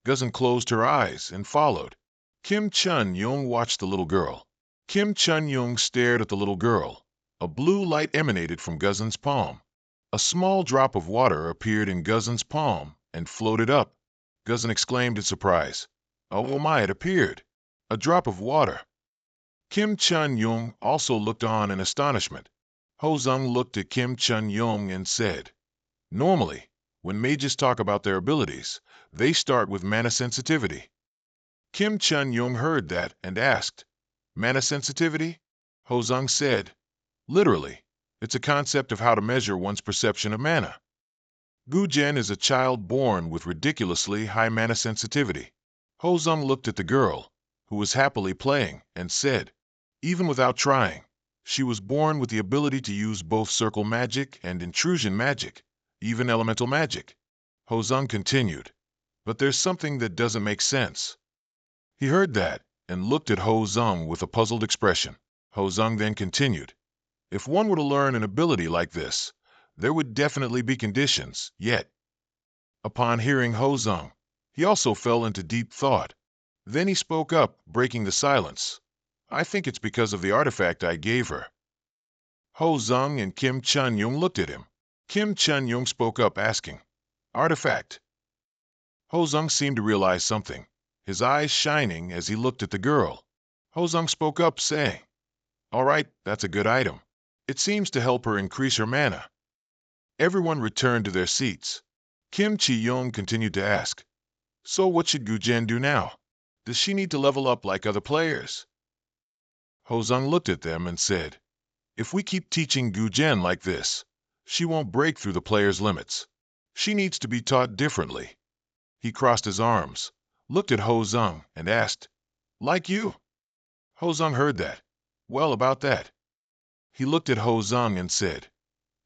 Guzan closed her eyes and followed. Kim Chun-young watched the little girl. Kim Chun-young stared at the little girl. A blue light emanated from Guzan's palm. A small drop of water appeared in Guzan's palm and floated up. Guzan exclaimed in surprise, "Oh my, it appeared! A drop of water!" Kim Chun-young also looked on in astonishment. Hozung looked at Kim Chun-young and said, "Normally, when mages talk about their abilities, they start with mana sensitivity." Kim Chun-young heard that and asked, "Mana sensitivity?" Hozung said, "Literally, it's a concept of how to measure one's perception of mana. Gujen is a child born with ridiculously high mana sensitivity." Hozung looked at the girl, who was happily playing, and said, even without trying, she was born with the ability to use both circle magic and intrusion magic, even elemental magic. Hozung continued, but there's something that doesn't make sense. He heard that and looked at Hozung with a puzzled expression. Hozung then continued, if one were to learn an ability like this, there would definitely be conditions, yet. Upon hearing Hozung, he also fell into deep thought. Then he spoke up, breaking the silence. I think it's because of the artifact I gave her. Hozung and Kim Chun-Yung looked at him. Kim Chun-Yung spoke up, asking, artifact? Hozung seemed to realize something, his eyes shining as he looked at the girl. Hozung spoke up, saying, all right, that's a good item. It seems to help her increase her mana. Everyone returned to their seats. Kim Chi-Yung continued to ask, so what should Gujen do now? Does she need to level up like other players? Hozung looked at them and said, if we keep teaching Gujen like this, she won't break through the player's limits. She needs to be taught differently. He crossed his arms, looked at Hozung, and asked, like you? Hozung heard that. Well, about that. He looked at Hozung and said,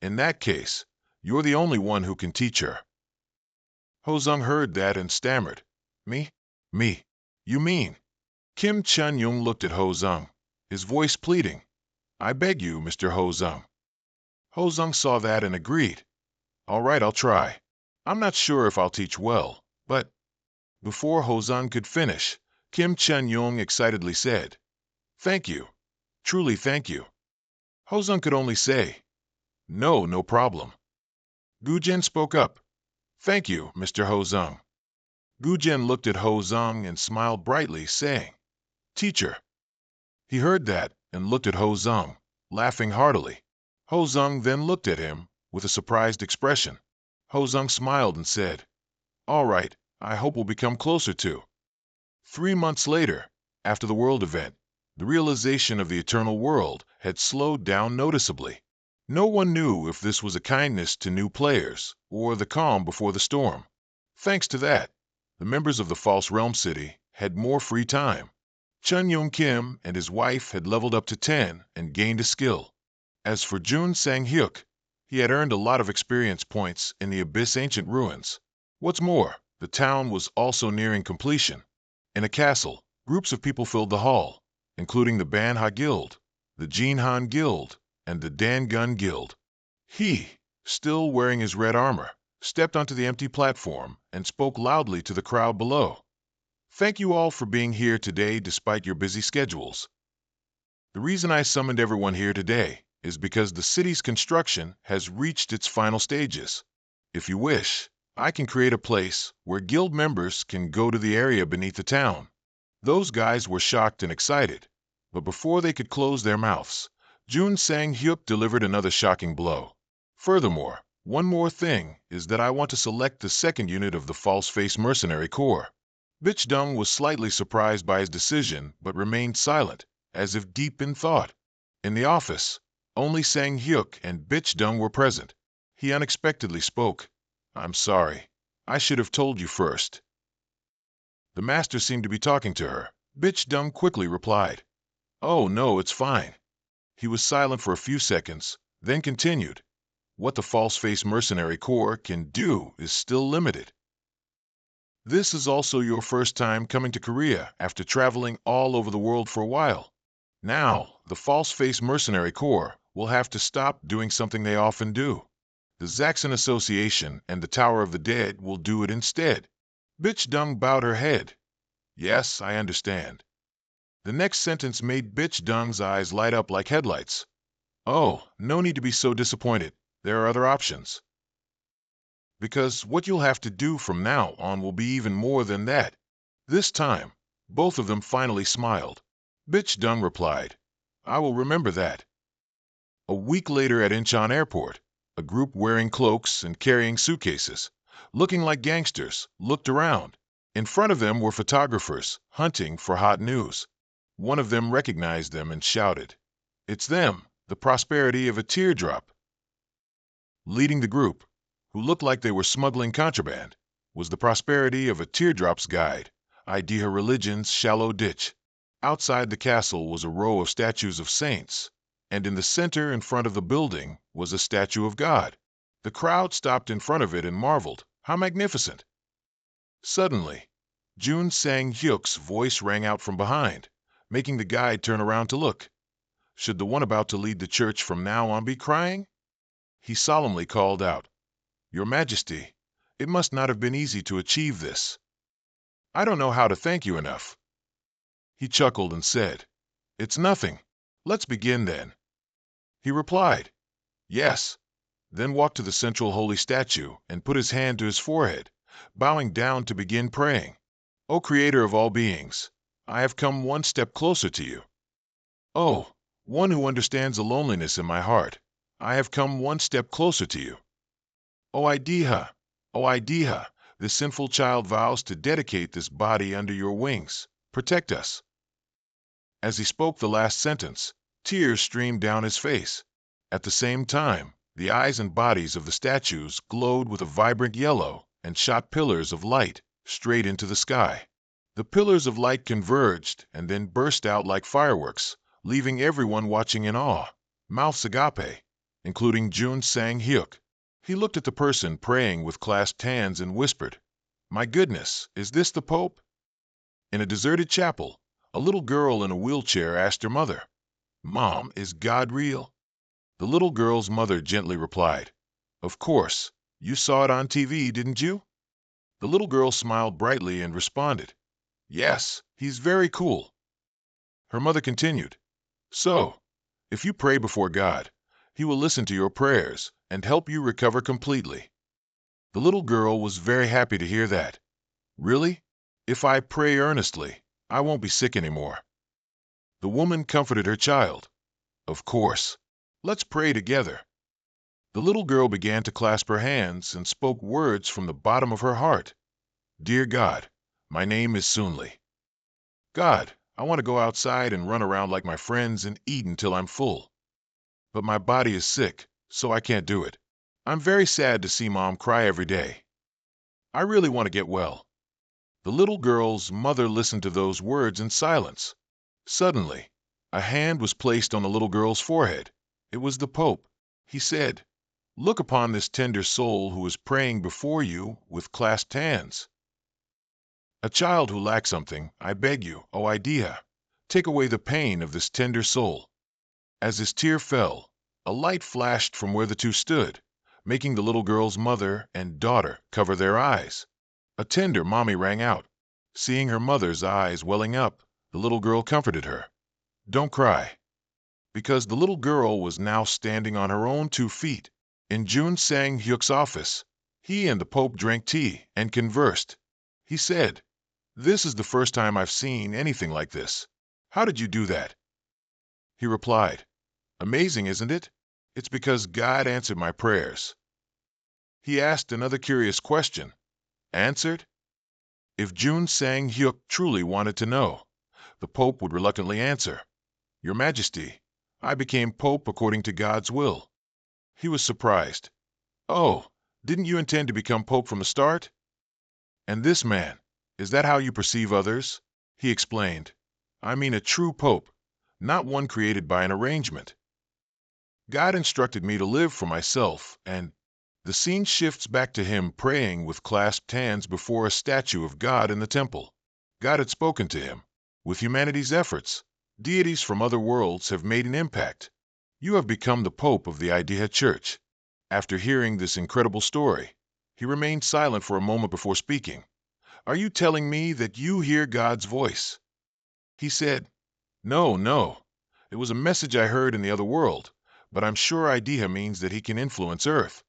in that case, you're the only one who can teach her. Hozung heard that and stammered, me? Me? You mean? Kim Chun-Yung looked at Hozung, his voice pleading, I beg you, Mr. Hozung. Hozung saw that and agreed. All right, I'll try. I'm not sure if I'll teach well, but... Before Hozung could finish, Kim Chun-Yung excitedly said, thank you. Truly thank you. Hozung could only say, no problem. Gujen spoke up. Thank you, Mr. Hozung. Gujen looked at Hozung and smiled brightly, saying, teacher. He heard that and looked at Hozung, laughing heartily. Hozung then looked at him with a surprised expression. Hozung smiled and said, all right, I hope we'll become closer to. 3 months later, after the world event, the realization of the eternal world had slowed down noticeably. No one knew if this was a kindness to new players or the calm before the storm. Thanks to that, the members of the False Realm City had more free time. Chun-Yung Kim and his wife had leveled up to 10 and gained a skill. As for Jun Sang-hyuk, he had earned a lot of experience points in the Abyss Ancient Ruins. What's more, the town was also nearing completion. In a castle, groups of people filled the hall, including the Manhua Guild, the Jinhan Guild, and the Dangun Guild. He, still wearing his red armor, stepped onto the empty platform and spoke loudly to the crowd below. Thank you all for being here today despite your busy schedules. The reason I summoned everyone here today is because the city's construction has reached its final stages. If you wish, I can create a place where guild members can go to the area beneath the town. Those guys were shocked and excited, but before they could close their mouths, Jun Sang-hyuk delivered another shocking blow. Furthermore, one more thing is that I want to select the second unit of the False Face Mercenary Corps. Bichdung was slightly surprised by his decision but remained silent, as if deep in thought. In the office, only Sang-hyuk and Bichdung were present. He unexpectedly spoke. I'm sorry. I should have told you first. The master seemed to be talking to her. Bichdung quickly replied, oh no, it's fine. He was silent for a few seconds, then continued, what the False Face Mercenary Corps can do is still limited. This is also your first time coming to Korea after traveling all over the world for a while. Now, the False Face Mercenary Corps will have to stop doing something they often do. The Zaxxon Association and the Tower of the Dead will do it instead. Bichdung bowed her head. Yes, I understand. The next sentence made Bichdung's eyes light up like headlights. Oh, no need to be so disappointed. There are other options. Because what you'll have to do from now on will be even more than that. This time, both of them finally smiled. Bichdung replied, I will remember that. A week later at Incheon Airport, a group wearing cloaks and carrying suitcases, looking like gangsters, looked around. In front of them were photographers, hunting for hot news. One of them recognized them and shouted, it's them, the prosperity of a teardrop. Leading the group, who looked like they were smuggling contraband, was the prosperity of a teardrop's guide, ID her religion's shallow ditch. Outside the castle was a row of statues of saints, and in the center in front of the building was a statue of God. The crowd stopped in front of it and marveled. How magnificent! Suddenly, Jun Sang-hyuk's voice rang out from behind, making the guide turn around to look. Should the one about to lead the church from now on be crying? He solemnly called out, "Your Majesty, it must not have been easy to achieve this. I don't know how to thank you enough." He chuckled and said, "It's nothing. Let's begin then." He replied, "Yes," then walked to the central holy statue and put his hand to his forehead, bowing down to begin praying. "O Creator of all beings, I have come one step closer to you. Oh, one who understands the loneliness in my heart, I have come one step closer to you. O Idiha, O Idiha, this sinful child vows to dedicate this body under your wings. Protect us." As he spoke the last sentence, tears streamed down his face. At the same time, the eyes and bodies of the statues glowed with a vibrant yellow and shot pillars of light straight into the sky. The pillars of light converged and then burst out like fireworks, leaving everyone watching in awe, mouths agape, including Jun Sang-hyuk. He looked at the person praying with clasped hands and whispered, "My goodness, is this the Pope?" In a deserted chapel, a little girl in a wheelchair asked her mother, "Mom, is God real?" The little girl's mother gently replied, "Of course, you saw it on TV, didn't you?" The little girl smiled brightly and responded, "Yes, he's very cool." Her mother continued, "So, if you pray before God, He will listen to your prayers and help you recover completely." The little girl was very happy to hear that. "Really? If I pray earnestly, I won't be sick anymore." The woman comforted her child. "Of course. Let's pray together." The little girl began to clasp her hands and spoke words from the bottom of her heart. "Dear God, my name is Sunli. God, I want to go outside and run around like my friends and eat until I'm full. But my body is sick, so I can't do it. I'm very sad to see Mom cry every day. I really want to get well." The little girl's mother listened to those words in silence. Suddenly, a hand was placed on the little girl's forehead. It was the Pope. He said, "Look upon this tender soul who is praying before you with clasped hands. A child who lacks something, I beg you, O Idea, take away the pain of this tender soul." As his tear fell, a light flashed from where the two stood, making the little girl's mother and daughter cover their eyes. A tender mommy rang out. Seeing her mother's eyes welling up, the little girl comforted her. "Don't cry." Because the little girl was now standing on her own 2 feet. In Jun Sang-hyuk's office, he and the Pope drank tea and conversed. He said, "This is the first time I've seen anything like this. How did you do that?" He replied, "Amazing, isn't it? It's because God answered my prayers." He asked another curious question. Answered? If Jun Sang-hyuk truly wanted to know, the Pope would reluctantly answer, "Your Majesty, I became Pope according to God's will." He was surprised. "Oh, didn't you intend to become Pope from the start?" "And this man, is that how you perceive others?" He explained, "I mean a true Pope, not one created by an arrangement. God instructed me to live for myself, and—" The scene shifts back to him praying with clasped hands before a statue of God in the temple. God had spoken to him. With humanity's efforts, deities from other worlds have made an impact. You have become the Pope of the Idea Church. After hearing this incredible story, he remained silent for a moment before speaking. "Are you telling me that you hear God's voice?" He said, "No, no. It was a message I heard in the other world, but I'm sure Idea means that he can influence Earth."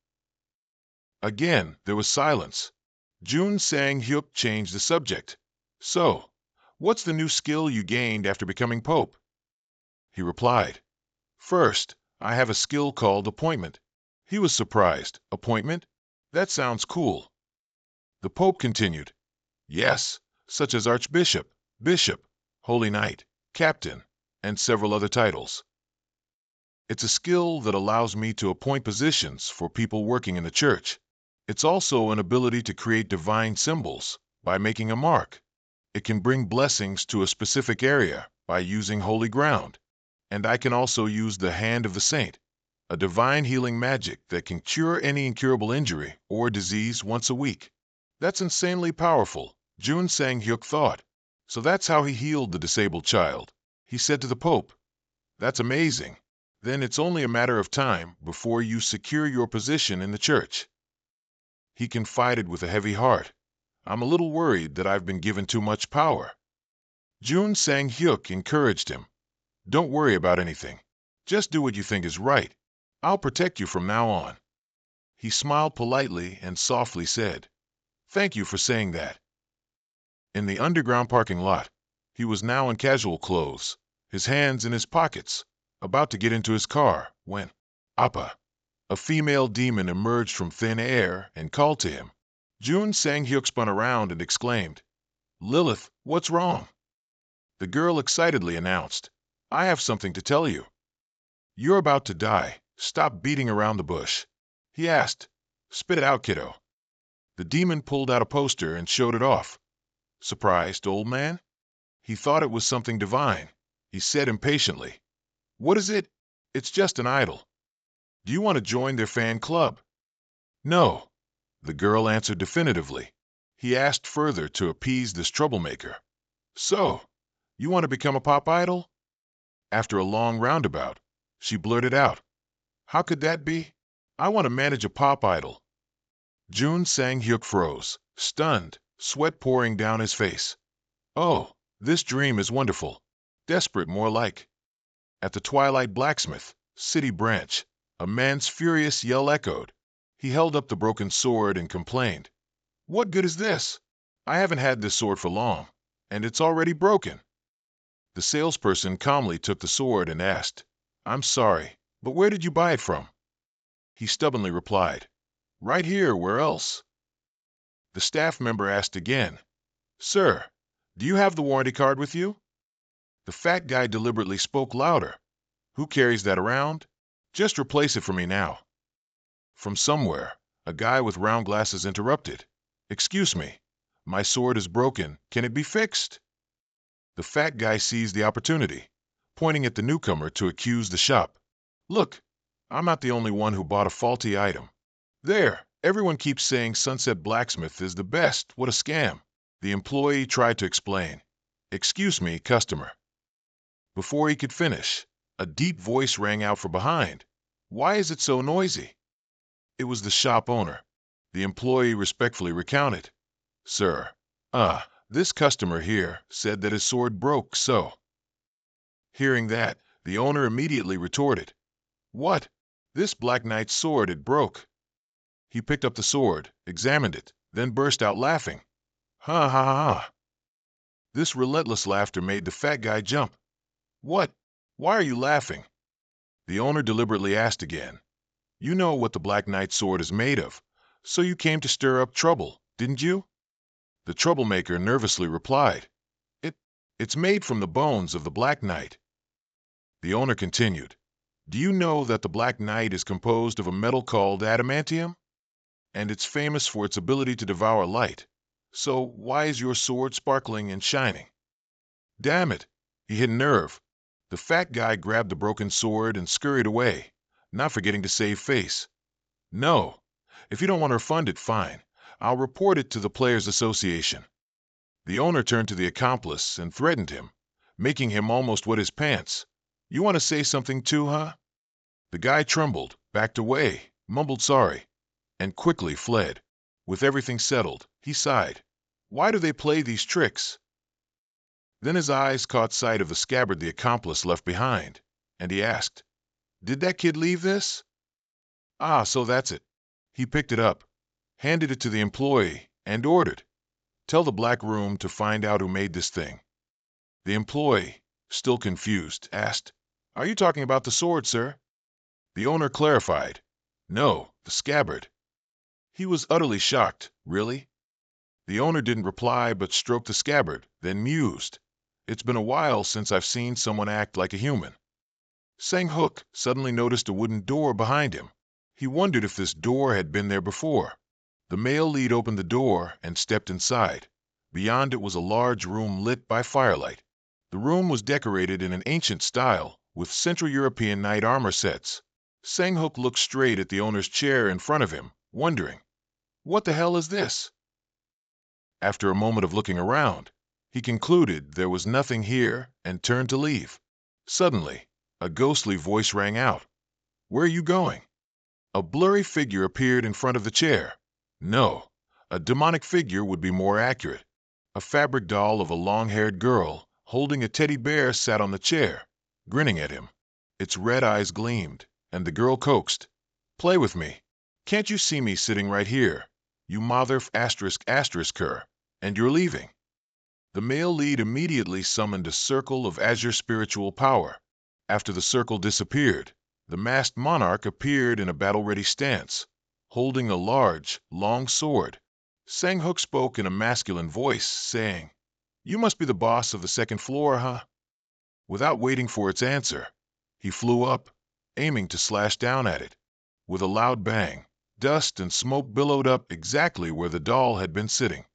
Again, there was silence. Jun Sang-hyuk changed the subject. "So, what's the new skill you gained after becoming Pope?" He replied, "First, I have a skill called appointment." He was surprised. "Appointment? That sounds cool." The Pope continued, "Yes, such as Archbishop, Bishop, Holy Knight, Captain, and several other titles. It's a skill that allows me to appoint positions for people working in the church. It's also an ability to create divine symbols by making a mark. It can bring blessings to a specific area by using holy ground. And I can also use the Hand of the Saint, a divine healing magic that can cure any incurable injury or disease once a week. That's insanely powerful, Jun Sang-hyuk thought. So that's how he healed the disabled child. He said to the Pope, "That's amazing. Then it's only a matter of time before you secure your position in the church." He confided with a heavy heart, "I'm a little worried that I've been given too much power." Jun Sang-hyuk encouraged him, "Don't worry about anything. Just do what you think is right. I'll protect you from now on." He smiled politely and softly said, "Thank you for saying that." In the underground parking lot, he was now in casual clothes, his hands in his pockets, about to get into his car, when, Appa, a female demon emerged from thin air and called to him. Jun Sang-hyuk spun around and exclaimed, "Lilith, what's wrong?" The girl excitedly announced, "I have something to tell you. You're about to die. Stop beating around the bush." He asked, "Spit it out, kiddo." The demon pulled out a poster and showed it off. Surprised, old man? He thought it was something divine. He said impatiently, "What is it?" "It's just an idol." "Do you want to join their fan club?" "No," the girl answered definitively. He asked further to appease this troublemaker, "So, you want to become a pop idol?" After a long roundabout, she blurted out, "How could that be? I want to manage a pop idol." Jun Sang-hyuk froze, stunned, sweat pouring down his face. "Oh, this dream is wonderful. Desperate, more like." At the Twilight Blacksmith, City Branch, a man's furious yell echoed. He held up the broken sword and complained, "What good is this? I haven't had this sword for long, and it's already broken." The salesperson calmly took the sword and asked, "I'm sorry, but where did you buy it from?" He stubbornly replied, "Right here, where else?" The staff member asked again, "Sir, do you have the warranty card with you?" The fat guy deliberately spoke louder. "Who carries that around? Just replace it for me now." From somewhere, a guy with round glasses interrupted, "Excuse me, my sword is broken. Can it be fixed?" The fat guy seized the opportunity, pointing at the newcomer to accuse the shop. "Look, I'm not the only one who bought a faulty item. There, everyone keeps saying Sunset Blacksmith is the best. What a scam." The employee tried to explain, "Excuse me, customer." Before he could finish, a deep voice rang out from behind. "Why is it so noisy?" It was the shop owner. The employee respectfully recounted, "Sir, this customer here said that his sword broke, so." Hearing that, the owner immediately retorted, "What? This Black Knight's sword, it broke." He picked up the sword, examined it, then burst out laughing. "Ha ha ha ha." This relentless laughter made the fat guy jump. "What? Why are you laughing?" The owner deliberately asked again, "You know what the Black Knight's sword is made of, so you came to stir up trouble, didn't you?" The troublemaker nervously replied, It's made from the bones of the Black Knight." The owner continued, "Do you know that the Black Knight is composed of a metal called adamantium? And it's famous for its ability to devour light. So why is your sword sparkling and shining?" Damn it, he hit a nerve. The fat guy grabbed the broken sword and scurried away, not forgetting to save face. "No, if you don't want to refund it, fine. I'll report it to the Players Association." The owner turned to the accomplice and threatened him, making him almost wet his pants. "You want to say something too, huh?" The guy trembled, backed away, mumbled sorry, and quickly fled. With everything settled, he sighed. Why do they play these tricks? Then his eyes caught sight of the scabbard the accomplice left behind, and he asked, "Did that kid leave this?" "Ah, so that's it." He picked it up, handed it to the employee, and ordered, "Tell the Black Room to find out who made this thing." The employee, still confused, asked, "Are you talking about the sword, sir?" The owner clarified, "No, the scabbard." He was utterly shocked. Really? The owner didn't reply but stroked the scabbard, then mused, "It's been a while since I've seen someone act like a human." Sang-hook suddenly noticed a wooden door behind him. He wondered if this door had been there before. The male lead opened the door and stepped inside. Beyond it was a large room lit by firelight. The room was decorated in an ancient style, with Central European knight armor sets. Sang-hook looked straight at the owner's chair in front of him, wondering, what the hell is this? After a moment of looking around, he concluded there was nothing here and turned to leave. Suddenly, a ghostly voice rang out. Where are you going? A blurry figure appeared in front of the chair. No, a demonic figure would be more accurate. A fabric doll of a long-haired girl, holding a teddy bear, sat on the chair, grinning at him. Its red eyes gleamed, and the girl coaxed. Play with me. Can't you see me sitting right here? You mother *****, and you're leaving. The male lead immediately summoned a circle of azure spiritual power. After the circle disappeared, the masked monarch appeared in a battle-ready stance, holding a large, long sword. Sang-hook spoke in a masculine voice, saying, You must be the boss of the second floor, huh? Without waiting for its answer, he flew up, aiming to slash down at it. With a loud bang, dust and smoke billowed up exactly where the doll had been sitting.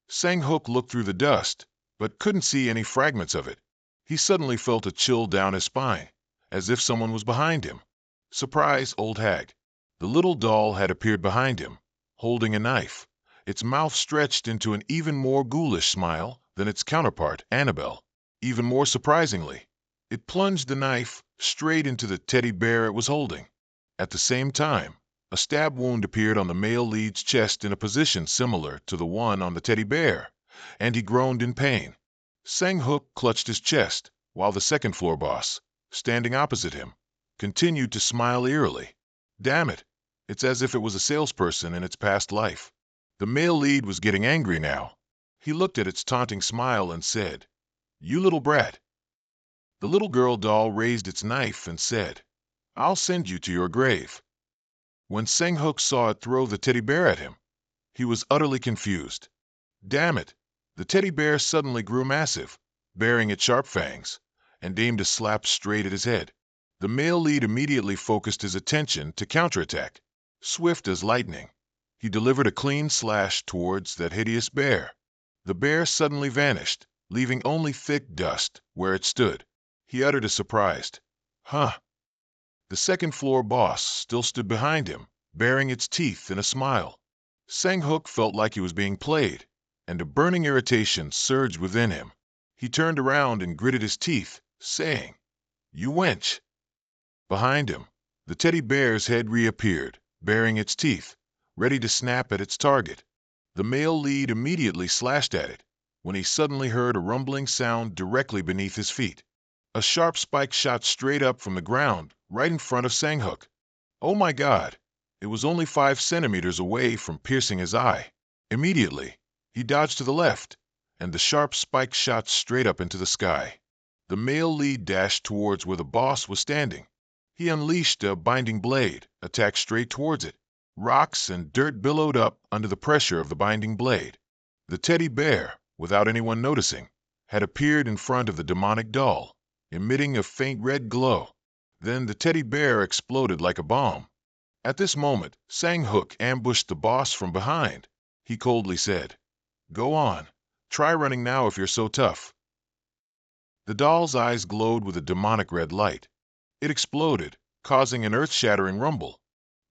Sang-hook looked through the dust, but couldn't see any fragments of it. He suddenly felt a chill down his spine, as if someone was behind him. Surprise, old hag. The little doll had appeared behind him, holding a knife, its mouth stretched into an even more ghoulish smile than its counterpart, Annabelle. Even more surprisingly, it plunged the knife straight into the teddy bear it was holding. At the same time, a stab wound appeared on the male lead's chest in a position similar to the one on the teddy bear, and he groaned in pain. Sang-hook clutched his chest, while the second-floor boss, standing opposite him, continued to smile eerily. Damn it, it's as if it was a salesperson in its past life. The male lead was getting angry now. He looked at its taunting smile and said, You little brat. The little girl doll raised its knife and said, I'll send you to your grave. When Sang-hook saw it throw the teddy bear at him, he was utterly confused. Damn it, the teddy bear suddenly grew massive, baring its sharp fangs, and aimed a slap straight at his head. The male lead immediately focused his attention to counterattack. Swift as lightning, he delivered a clean slash towards that hideous bear. The bear suddenly vanished, leaving only thick dust where it stood. He uttered a surprised, Huh. The second-floor boss still stood behind him, baring its teeth in a smile. Sang-hook felt like he was being played, and a burning irritation surged within him. He turned around and gritted his teeth, saying, You wench. Behind him, the teddy bear's head reappeared, baring its teeth, ready to snap at its target. The male lead immediately slashed at it, when he suddenly heard a rumbling sound directly beneath his feet. A sharp spike shot straight up from the ground, right in front of Sang-hook. Oh my God! It was only 5 centimeters away from piercing his eye. Immediately, he dodged to the left, and the sharp spike shot straight up into the sky. The male lead dashed towards where the boss was standing. He unleashed a binding blade, attacked straight towards it. Rocks and dirt billowed up under the pressure of the binding blade. The teddy bear, without anyone noticing, had appeared in front of the demonic doll, emitting a faint red glow. Then the teddy bear exploded like a bomb. At this moment, Sang-hook ambushed the boss from behind. He coldly said, Go on. Try running now if you're so tough. The doll's eyes glowed with a demonic red light. It exploded, causing an earth-shattering rumble.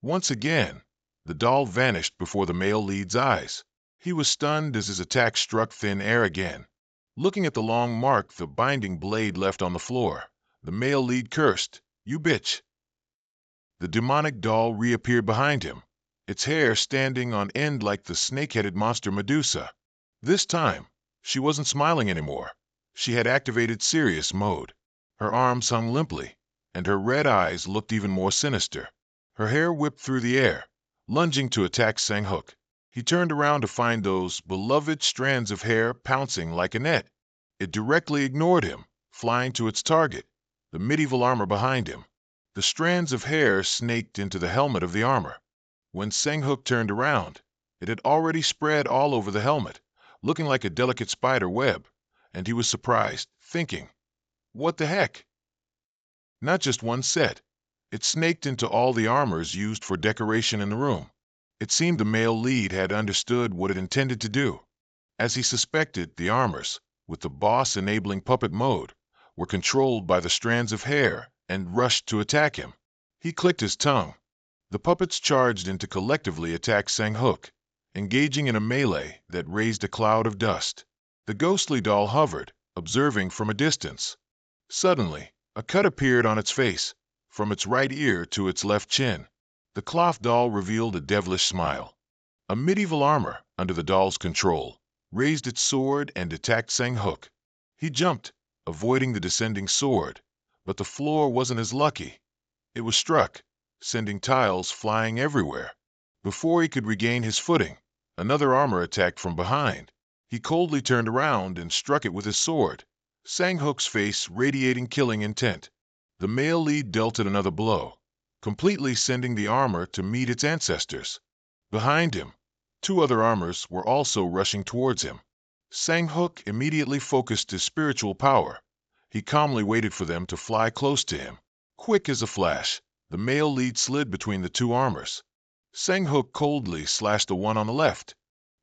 Once again, the doll vanished before the male lead's eyes. He was stunned as his attack struck thin air again. Looking at the long mark the binding blade left on the floor, the male lead cursed, You bitch. The demonic doll reappeared behind him, its hair standing on end like the snake-headed monster Medusa. This time, she wasn't smiling anymore. She had activated serious mode. Her arms hung limply, and her red eyes looked even more sinister. Her hair whipped through the air, lunging to attack Sang-hook. He turned around to find those beloved strands of hair pouncing like a net. It directly ignored him, flying to its target, the medieval armor behind him. The strands of hair snaked into the helmet of the armor. When Sang-hook turned around, it had already spread all over the helmet, looking like a delicate spider web, and he was surprised, thinking, What the heck? Not just one set. It snaked into all the armors used for decoration in the room. It seemed the male lead had understood what it intended to do. As he suspected, the armors, with the boss enabling puppet mode, were controlled by the strands of hair and rushed to attack him. He clicked his tongue. The puppets charged in to collectively attack Sang-hook, engaging in a melee that raised a cloud of dust. The ghostly doll hovered, observing from a distance. Suddenly, a cut appeared on its face, from its right ear to its left chin. The cloth doll revealed a devilish smile. A medieval armor, under the doll's control, raised its sword and attacked Sang-hook. He jumped, avoiding the descending sword, but the floor wasn't as lucky. It was struck, sending tiles flying everywhere. Before he could regain his footing, another armor attacked from behind. He coldly turned around and struck it with his sword, Sang-hook's face radiating killing intent. The male lead dealt it another blow, completely sending the armor to meet its ancestors. Behind him, two other armors were also rushing towards him. Sang-hook immediately focused his spiritual power. He calmly waited for them to fly close to him. Quick as a flash, the male lead slid between the two armors. Sang-hook coldly slashed the one on the left.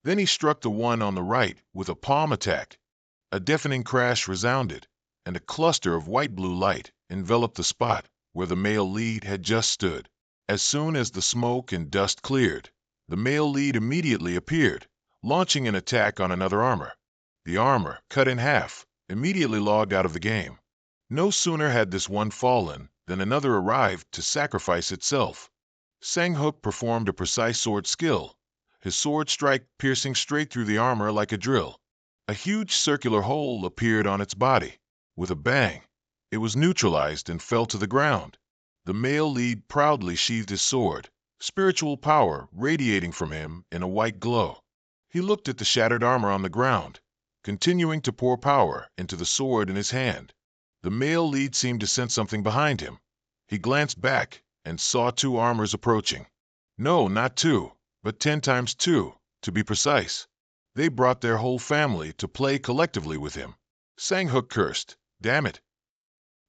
Then he struck the one on the right with a palm attack. A deafening crash resounded, and a cluster of white-blue light enveloped the spot where the male lead had just stood. As soon as the smoke and dust cleared, the male lead immediately appeared, launching an attack on another armor. The armor, cut in half, immediately logged out of the game. No sooner had this one fallen than another arrived to sacrifice itself. Sang-hook performed a precise sword skill, his sword strike piercing straight through the armor like a drill. A huge circular hole appeared on its body. With a bang, it was neutralized and fell to the ground. The male lead proudly sheathed his sword, spiritual power radiating from him in a white glow. He looked at the shattered armor on the ground, continuing to pour power into the sword in his hand. The male lead seemed to sense something behind him. He glanced back and saw two armors approaching. No, not two, but 10 times 2, to be precise. They brought their whole family to play collectively with him. Sang-hook cursed, "Damn it."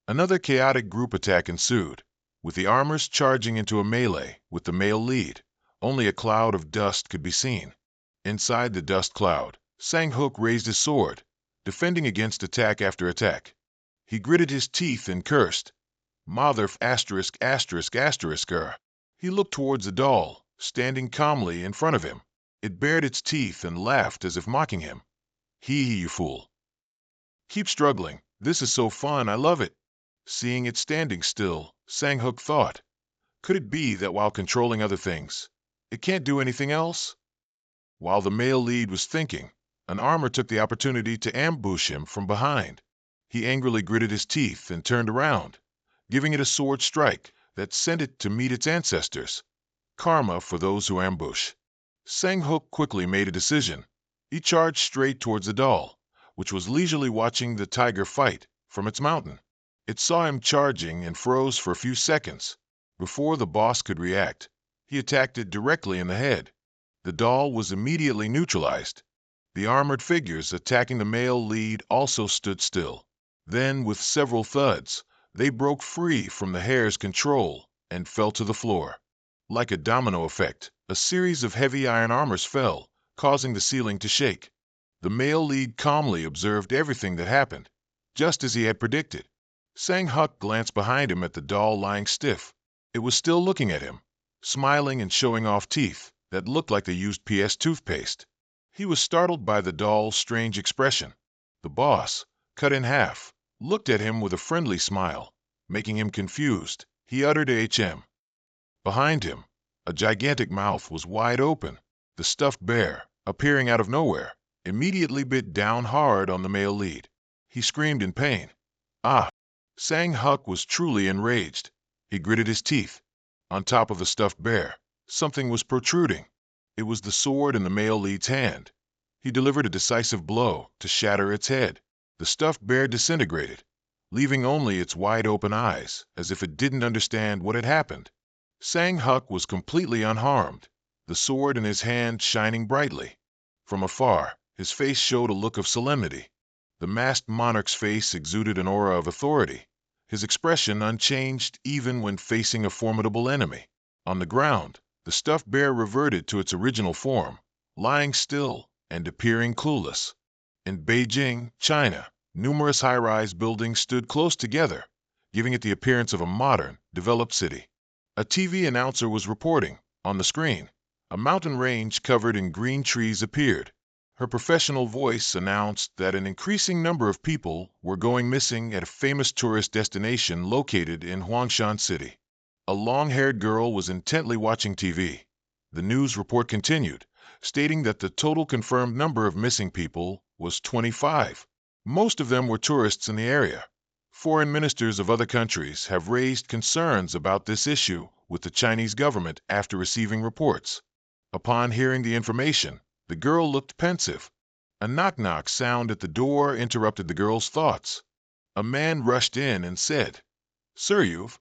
Another chaotic group attack ensued, with the armors charging into a melee with the male lead. Only a cloud of dust could be seen. Inside the dust cloud, Sang-hook raised his sword, defending against attack after attack. He gritted his teeth and cursed, "Mother asterisk asterisk asterisker." He looked towards the doll, standing calmly in front of him. It bared its teeth and laughed as if mocking him. "Hee, you fool. Keep struggling. This is so fun, I love it." Seeing it standing still, Sang-hook thought, could it be that while controlling other things, it can't do anything else? While the male lead was thinking, an armor took the opportunity to ambush him from behind. He angrily gritted his teeth and turned around, giving it a sword strike that sent it to meet its ancestors. Karma for those who ambush. Sang-hook quickly made a decision. He charged straight towards the doll, which was leisurely watching the tiger fight from its mountain. It saw him charging and froze for a few seconds. Before the boss could react, he attacked it directly in the head. The doll was immediately neutralized. The armored figures attacking the male lead also stood still. Then, with several thuds, they broke free from the hare's control and fell to the floor. Like a domino effect, a series of heavy iron armors fell, causing the ceiling to shake. The male lead calmly observed everything that happened, just as he had predicted. Sang-hook glanced behind him at the doll lying stiff. It was still looking at him, smiling and showing off teeth that looked like the used PS toothpaste. He was startled by the doll's strange expression. The boss, cut in half, looked at him with a friendly smile, making him confused. He uttered "HM." Behind him, a gigantic mouth was wide open. The stuffed bear, appearing out of nowhere, immediately bit down hard on the male lead. He screamed in pain. Ah! Sang-hook was truly enraged. He gritted his teeth. On top of the stuffed bear, something was protruding. It was the sword in the male lead's hand. He delivered a decisive blow to shatter its head. The stuffed bear disintegrated, leaving only its wide-open eyes, as if it didn't understand what had happened. Sang-hook was completely unharmed, the sword in his hand shining brightly. From afar, his face showed a look of solemnity. The masked monarch's face exuded an aura of authority, his expression unchanged even when facing a formidable enemy. On the ground, the stuffed bear reverted to its original form, lying still and appearing clueless. In Beijing, China, numerous high-rise buildings stood close together, giving it the appearance of a modern, developed city. A TV announcer was reporting. On the screen, a mountain range covered in green trees appeared. Her professional voice announced that an increasing number of people were going missing at a famous tourist destination located in Huangshan City. A long-haired girl was intently watching TV. The news report continued, stating that the total confirmed number of missing people was 25. Most of them were tourists in the area. Foreign ministers of other countries have raised concerns about this issue with the Chinese government after receiving reports. Upon hearing the information, the girl looked pensive. A knock-knock sound at the door interrupted the girl's thoughts. A man rushed in and said, "Sir, you've..."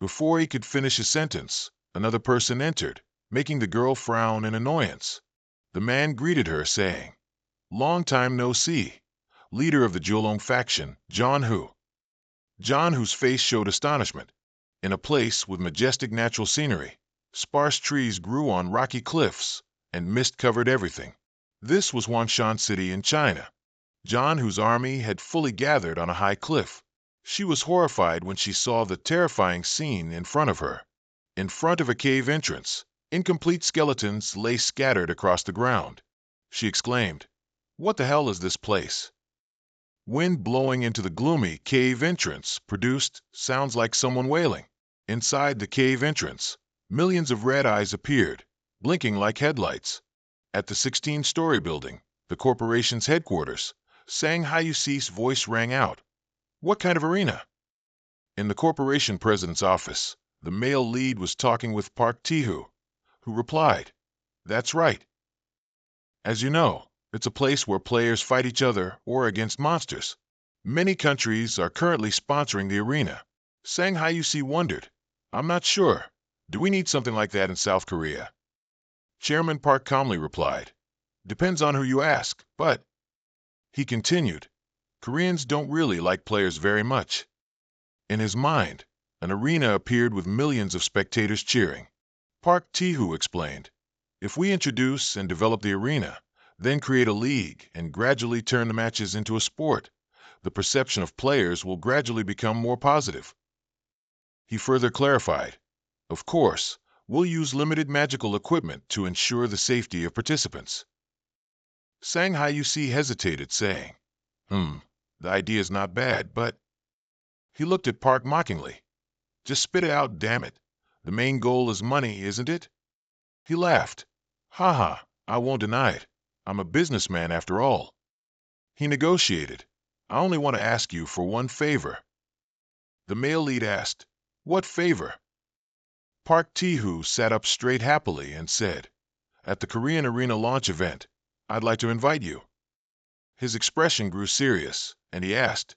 Before he could finish his sentence, another person entered, making the girl frown in annoyance. The man greeted her, saying, "Long time no see. Leader of the Zhuolong faction, John Hu." John Hu's face showed astonishment. In a place with majestic natural scenery, sparse trees grew on rocky cliffs, and mist covered everything. This was Huangshan City in China. John Hu's army had fully gathered on a high cliff. She was horrified when she saw the terrifying scene in front of her. In front of a cave entrance, incomplete skeletons lay scattered across the ground. She exclaimed, "What the hell is this place?" Wind blowing into the gloomy cave entrance produced sounds like someone wailing. Inside the cave entrance, millions of red eyes appeared, blinking like headlights. At the 16-story building, the corporation's headquarters, Sang Hayusi's voice rang out. "What kind of arena?" In the corporation president's office, the male lead was talking with Park Tihu, who replied, "That's right. As you know, it's a place where players fight each other or against monsters. Many countries are currently sponsoring the arena." Sang Hayusi wondered, "I'm not sure. Do we need something like that in South Korea?" Chairman Park calmly replied, "Depends on who you ask, but..." He continued, "Koreans don't really like players very much." In his mind, an arena appeared with millions of spectators cheering. Park Tihu explained, "If we introduce and develop the arena, then create a league and gradually turn the matches into a sport, the perception of players will gradually become more positive." He further clarified, "Of course, we'll use limited magical equipment to ensure the safety of participants." Sang Hayusi hesitated, saying, The idea is not bad, but..." He looked at Park mockingly. "Just spit it out, damn it. The main goal is money, isn't it?" He laughed. "Ha, I won't deny it. I'm a businessman after all." He negotiated. "I only want to ask you for one favor." The male lead asked, "What favor?" Park Tihu sat up straight happily and said, "At the Korean Arena launch event, I'd like to invite you." His expression grew serious, and he asked,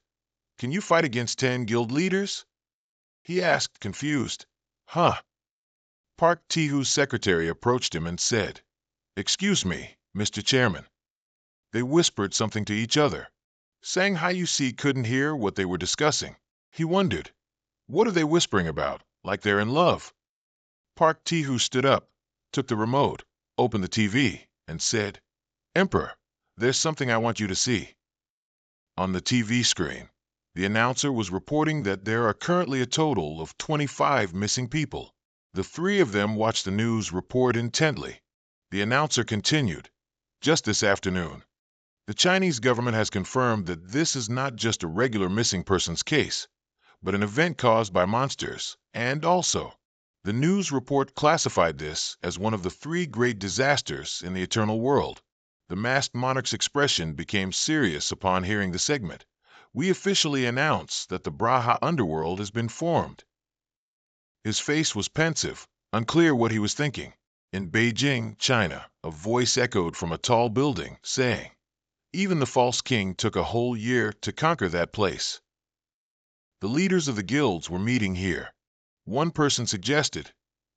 "Can you fight against 10 guild leaders?" He asked, confused, "Huh?" Park Tihu's secretary approached him and said, "Excuse me, Mr. Chairman." They whispered something to each other. Sang Hayusi couldn't hear what they were discussing. He wondered, what are they whispering about, like they're in love? Park Tihu stood up, took the remote, opened the TV, and said, "Emperor, there's something I want you to see." On the TV screen, the announcer was reporting that there are currently a total of 25 missing people. The three of them watched the news report intently. The announcer continued, "Just this afternoon, the Chinese government has confirmed that this is not just a regular missing persons case, but an event caused by monsters, and also, the news report classified this as one of the 3 great disasters in the eternal world." The masked monarch's expression became serious upon hearing the segment. "We officially announce that the Braha underworld has been formed." His face was pensive, unclear what he was thinking. In Beijing, China, a voice echoed from a tall building, saying, "Even the false king took a whole year to conquer that place." The leaders of the guilds were meeting here. One person suggested,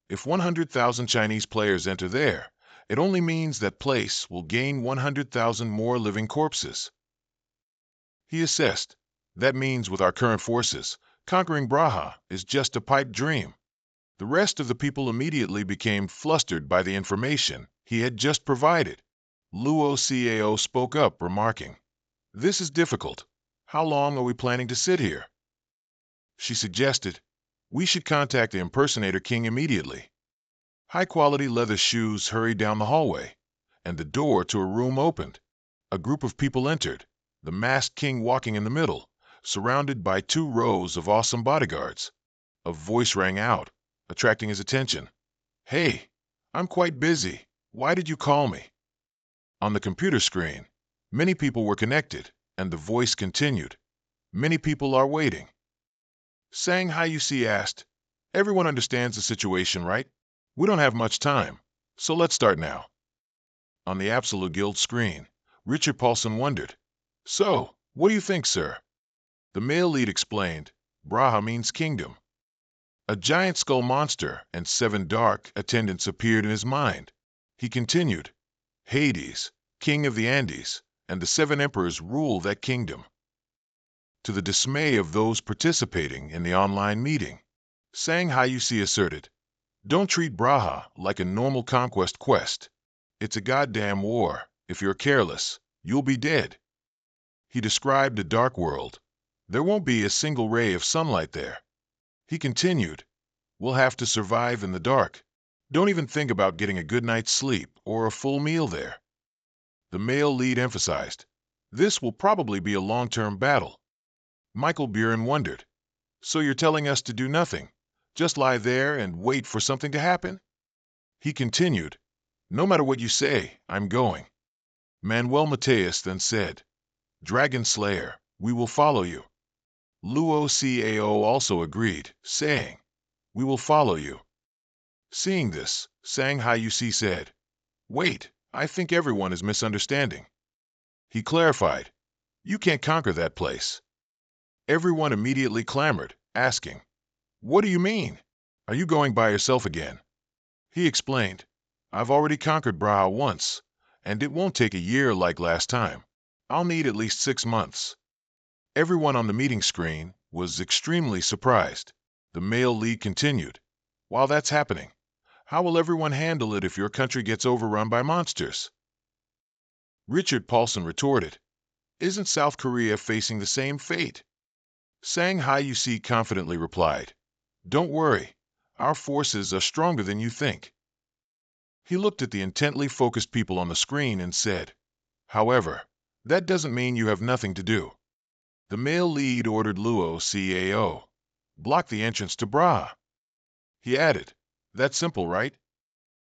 "If 100,000 Chinese players enter there, it only means that place will gain 100,000 more living corpses." He assessed, "That means with our current forces, conquering Braha is just a pipe dream." The rest of the people immediately became flustered by the information he had just provided. Luo Cao spoke up, remarking, "This is difficult. How long are we planning to sit here?" She suggested, "We should contact the impersonator king immediately." High-quality leather shoes hurried down the hallway, and the door to a room opened. A group of people entered, the masked king walking in the middle, surrounded by 2 rows of awesome bodyguards. A voice rang out, attracting his attention. "Hey, I'm quite busy. Why did you call me?" On the computer screen, many people were connected, and the voice continued, "Many people are waiting." Sang Hayusi asked, "Everyone understands the situation, right? We don't have much time, so let's start now." On the Absolute Guild screen, Richard Paulson wondered, "So, what do you think, sir?" The male lead explained, "Braha means kingdom." A giant skull monster and 7 dark attendants appeared in his mind. He continued, "Hades, king of the Andes, and the 7 emperors rule that kingdom." To the dismay of those participating in the online meeting, Sang Hayusi asserted, "Don't treat Braha like a normal conquest quest. It's a goddamn war. If you're careless, you'll be dead." He described a dark world. There won't be a single ray of sunlight there. He continued, "We'll have to survive in the dark. Don't even think about getting a good night's sleep or a full meal there." The male lead emphasized, "This will probably be a long-term battle." Michael Buren wondered, "So you're telling us to do nothing, just lie there and wait for something to happen?" He continued, "No matter what you say, I'm going." Manuel Mateus then said, "Dragon Slayer, we will follow you." Luo Cao also agreed, saying, "We will follow you." Seeing this, Sang Hayusi said, "Wait, I think everyone is misunderstanding." He clarified, "You can't conquer that place." Everyone immediately clamored, asking, "What do you mean? Are you going by yourself again?" He explained, "I've already conquered Braha once, and it won't take a year like last time. I'll need at least 6 months." Everyone on the meeting screen was extremely surprised. The male lead continued, "While that's happening, how will everyone handle it if your country gets overrun by monsters?" Richard Paulson retorted, "Isn't South Korea facing the same fate?" Sang Hayusi confidently replied, "Don't worry, our forces are stronger than you think." He looked at the intently focused people on the screen and said, "However, that doesn't mean you have nothing to do." The male lead ordered Luo Cao, "Block the entrance to Braha." He added, "That's simple, right?"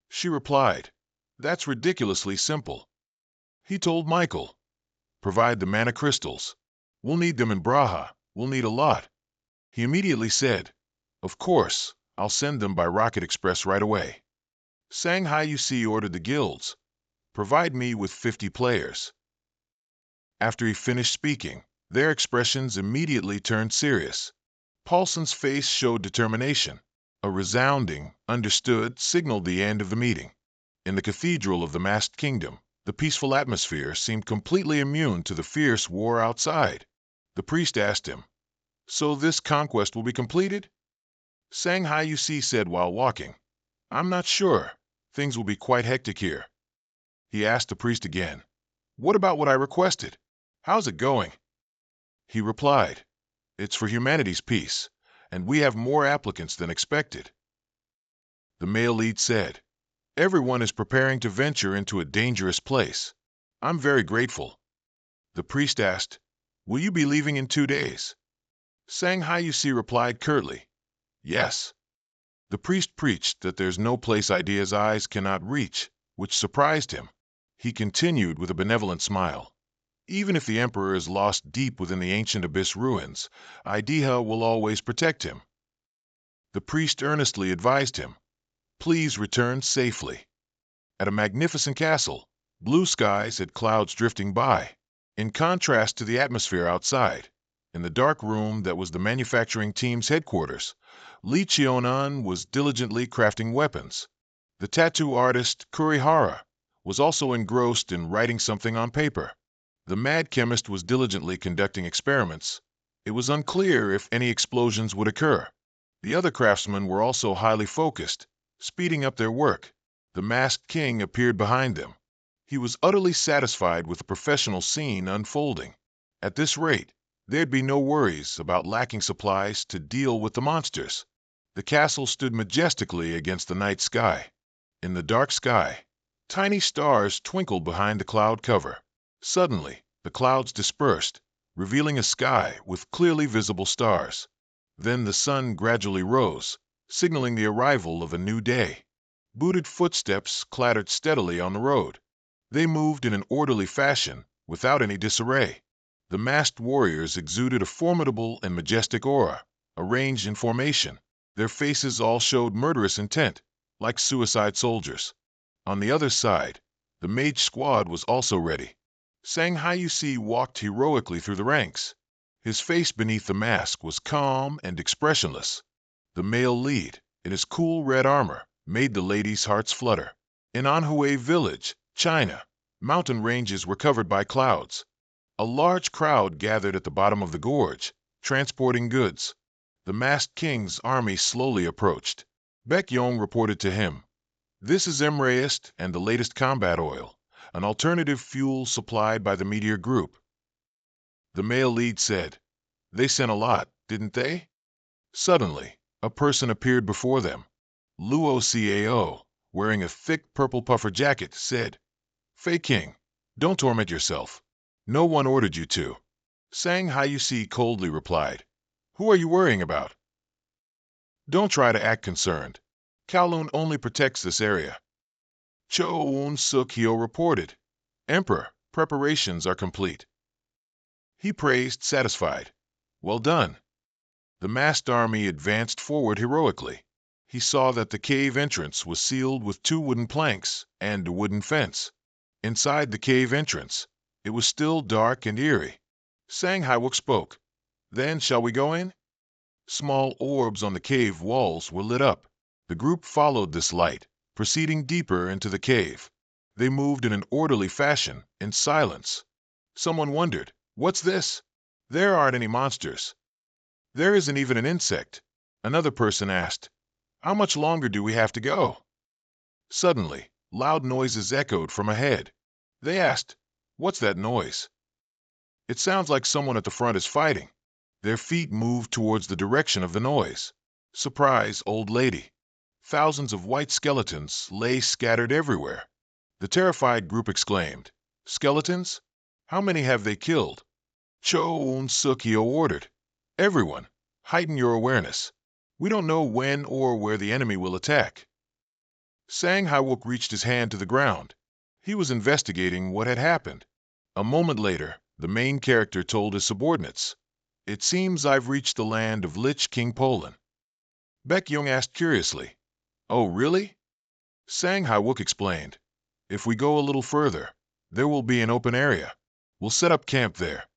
She replied, "That's ridiculously simple." He told Michael, "Provide the mana crystals. We'll need them in Braha. We'll need a lot." He immediately said, "Of course, I'll send them by Rocket Express right away." Sang Hayusi ordered the guilds, "Provide me with 50 players." After he finished speaking, their expressions immediately turned serious. Paulson's face showed determination. A resounding, "Understood" signaled the end of the meeting. In the cathedral of the Masked Kingdom, the peaceful atmosphere seemed completely immune to the fierce war outside. The priest asked him, "So this conquest will be completed?" Sang Hayusi said while walking, "I'm not sure. Things will be quite hectic here." He asked the priest again, "What about what I requested? How's it going?" He replied, "It's for humanity's peace, and we have more applicants than expected." The male lead said, "Everyone is preparing to venture into a dangerous place. I'm very grateful." The priest asked, "Will you be leaving in 2 days?" Sang Hayusi replied curtly, "Yes." The priest preached that there's no place Idea's eyes cannot reach, which surprised him. He continued with a benevolent smile, "Even if the Emperor is lost deep within the ancient abyss ruins, Idea will always protect him." The priest earnestly advised him, "Please return safely." At a magnificent castle, blue skies had clouds drifting by. In contrast to the atmosphere outside, in the dark room that was the manufacturing team's headquarters, Lee Chionan was diligently crafting weapons. The tattoo artist Kurihara was also engrossed in writing something on paper. The mad chemist was diligently conducting experiments. It was unclear if any explosions would occur. The other craftsmen were also highly focused, speeding up their work. The masked king appeared behind them. He was utterly satisfied with the professional scene unfolding. At this rate, there'd be no worries about lacking supplies to deal with the monsters. The castle stood majestically against the night sky. In the dark sky, tiny stars twinkled behind the cloud cover. Suddenly, the clouds dispersed, revealing a sky with clearly visible stars. Then the sun gradually rose, signaling the arrival of a new day. Booted footsteps clattered steadily on the road. They moved in an orderly fashion, without any disarray. The masked warriors exuded a formidable and majestic aura, arranged in formation. Their faces all showed murderous intent, like suicide soldiers. On the other side, the mage squad was also ready. Sang-Hyusi walked heroically through the ranks. His face beneath the mask was calm and expressionless. The male lead, in his cool red armor, made the ladies' hearts flutter. In Anhui village, China, mountain ranges were covered by clouds. A large crowd gathered at the bottom of the gorge, transporting goods. The masked king's army slowly approached. Baekhyong reported to him, "This is Emreist and the latest combat oil, an alternative fuel supplied by the Meteor Group." The male lead said, "They sent a lot, didn't they?" Suddenly, a person appeared before them. Luo Cao, wearing a thick purple puffer jacket, said, "Fei King, don't torment yourself. No one ordered you to." Sang-Hyusi coldly replied, "Who are you worrying about? Don't try to act concerned. Kowloon only protects this area." Cho-Un Suk-hyo reported, "Emperor, preparations are complete." He praised, satisfied. "Well done." The masked army advanced forward heroically. He saw that the cave entrance was sealed with 2 wooden planks and a wooden fence. Inside the cave entrance, it was still dark and eerie. Sang-Hyuk spoke, "Then shall we go in?" Small orbs on the cave walls were lit up. The group followed this light, proceeding deeper into the cave. They moved in an orderly fashion, in silence. Someone wondered, "What's this?" "There aren't any monsters. There isn't even an insect." Another person asked, "How much longer do we have to go?" Suddenly, loud noises echoed from ahead. They asked, "What's that noise?" "It sounds like someone at the front is fighting." Their feet moved towards the direction of the noise. Surprise, old lady. Thousands of white skeletons lay scattered everywhere. The terrified group exclaimed, "Skeletons? How many have they killed?" Cho-Un Suk-hyo ordered, "Everyone, heighten your awareness. We don't know when or where the enemy will attack." Sang-Hyuk reached his hand to the ground. He was investigating what had happened. A moment later, the main character told his subordinates, "It seems I've reached the land of Lich King Poland." Baekhyong asked curiously, "Oh, really?" Sang-Hyuk explained, "If we go a little further, there will be an open area. We'll set up camp there."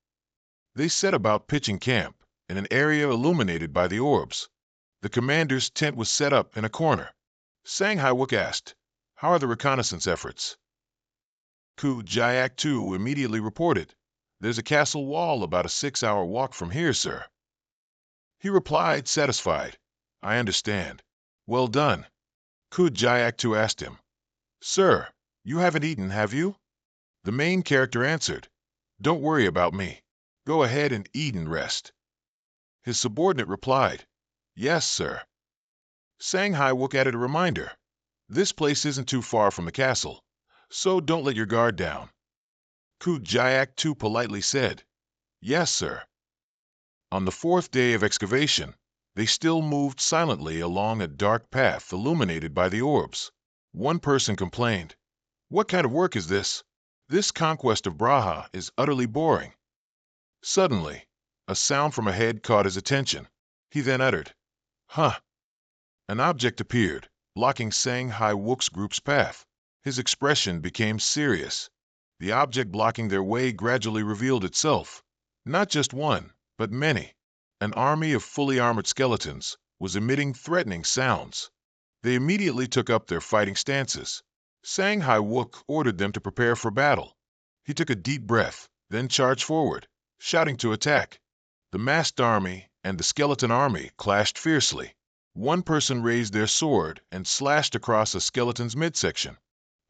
They set about pitching camp in an area illuminated by the orbs. The commander's tent was set up in a corner. Sang-Hyuk asked, "How are the reconnaissance efforts?" Ku Jayak II immediately reported, "There's a castle wall about a 6-hour walk from here, sir." He replied, satisfied, "I understand. Well done." Ku Jayak II asked him, "Sir, you haven't eaten, have you?" The main character answered, "Don't worry about me. Go ahead and eat and rest." His subordinate replied, "Yes, sir." Sang-Hyuk added a reminder, "This place isn't too far from the castle, so don't let your guard down." Ku Jayak II politely said, "Yes, sir." On the 4th day of excavation, they still moved silently along a dark path illuminated by the orbs. One person complained, "What kind of work is this? This conquest of Braha is utterly boring." Suddenly, a sound from ahead caught his attention. He then uttered, "Huh." An object appeared, blocking Sang-Hyuk's group's path. His expression became serious. The object blocking their way gradually revealed itself. Not just one, but many. An army of fully armored skeletons was emitting threatening sounds. They immediately took up their fighting stances. Sang-Hyuk ordered them to prepare for battle. He took a deep breath, then charged forward, shouting to attack. The masked army and the skeleton army clashed fiercely. One person raised their sword and slashed across a skeleton's midsection.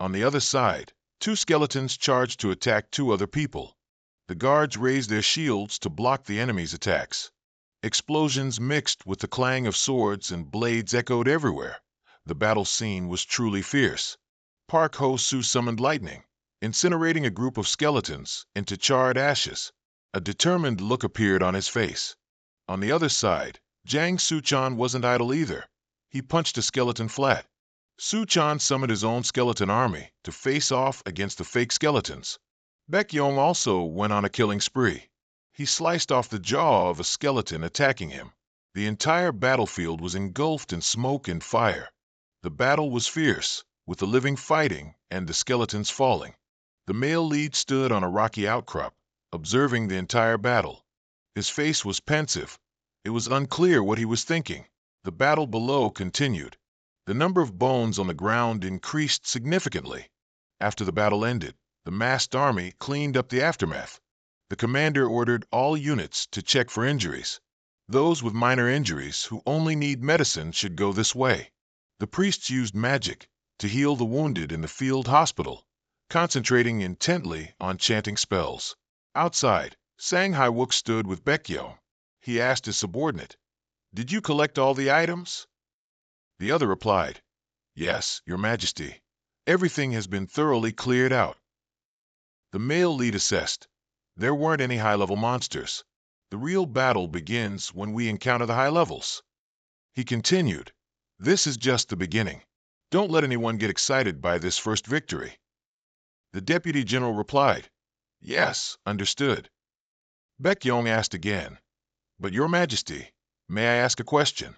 On the other side, Two skeletons charged to attack two other people. The guards raised their shields to block the enemy's attacks. Explosions mixed with the clang of swords and blades echoed everywhere. The battle scene was truly fierce. Park Ho-Soo summoned lightning, incinerating a group of skeletons into charred ashes. A determined look appeared on his face. On the other side, Jang Suchin wasn't idle either. He punched a skeleton flat. Suchin summoned his own skeleton army to face off against the fake skeletons. Baekhyong also went on a killing spree. He sliced off the jaw of a skeleton attacking him. The entire battlefield was engulfed in smoke and fire. The battle was fierce, with the living fighting and the skeletons falling. The male lead stood on a rocky outcrop, observing the entire battle. His face was pensive. It was unclear what he was thinking. The battle below continued. The number of bones on the ground increased significantly. After the battle ended, the massed army cleaned up the aftermath. The commander ordered all units to check for injuries. Those with minor injuries who only need medicine should go this way. The priests used magic to heal the wounded in the field hospital, concentrating intently on chanting spells. Outside, Sang Hai-wook stood with Baekhyong. He asked his subordinate, "Did you collect all the items?" The other replied, "Yes, Your Majesty. Everything has been thoroughly cleared out." The male lead assessed. There weren't any high-level monsters. The real battle begins when we encounter the high levels. He continued, "This is just the beginning. Don't let anyone get excited by this first victory." The deputy general replied, "Yes, understood." Baekhyong asked again, "But Your Majesty, may I ask a question?"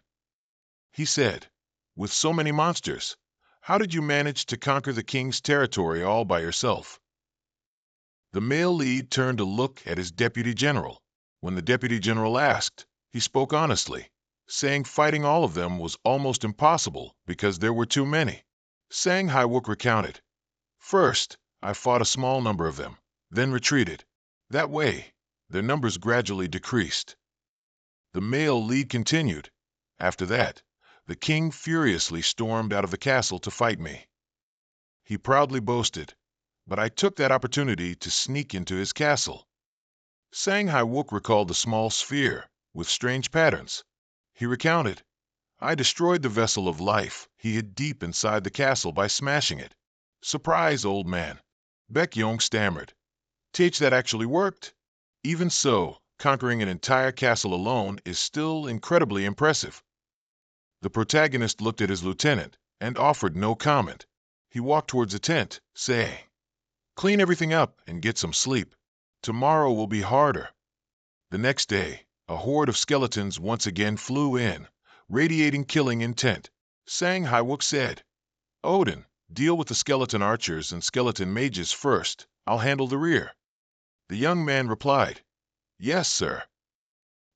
He said, "With so many monsters, how did you manage to conquer the king's territory all by yourself?" The male lead turned to look at his deputy general. When the deputy general asked, he spoke honestly, saying fighting all of them was almost impossible because there were too many. Sang Hai-wook recounted, "First, I fought a small number of them, then retreated. That way, their numbers gradually decreased." The male lead continued, "After that, the king furiously stormed out of the castle to fight me." He proudly boasted, "But I took that opportunity to sneak into his castle." Sang Hai-wook recalled the small sphere with strange patterns. He recounted, "I destroyed the vessel of life he hid deep inside the castle by smashing it." "Surprise, old man." Baekhyong stammered, "Teach, that actually worked?" "Even so, conquering an entire castle alone is still incredibly impressive." The protagonist looked at his lieutenant and offered no comment. He walked towards a tent, saying, "Clean everything up and get some sleep. Tomorrow will be harder." The next day, a horde of skeletons once again flew in, radiating killing intent. Sang Hai-wook said, "Odin, deal with the skeleton archers and skeleton mages first. I'll handle the rear." The young man replied, "Yes, sir."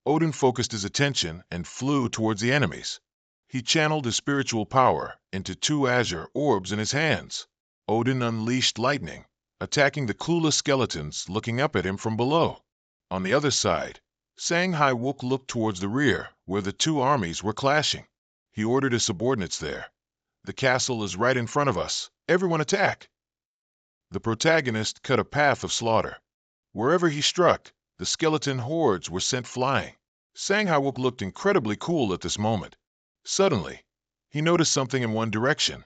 Odin focused his attention and flew towards the enemies. He channeled his spiritual power into two azure orbs in his hands. Odin unleashed lightning, attacking the clueless skeletons looking up at him from below. On the other side, Sang Hai-wook looked towards the rear, where the two armies were clashing. He ordered his subordinates there, "The castle is right in front of us. Everyone attack!" The protagonist cut a path of slaughter. Wherever he struck, the skeleton hordes were sent flying. Sang Hai-wook looked incredibly cool at this moment. Suddenly, he noticed something in one direction.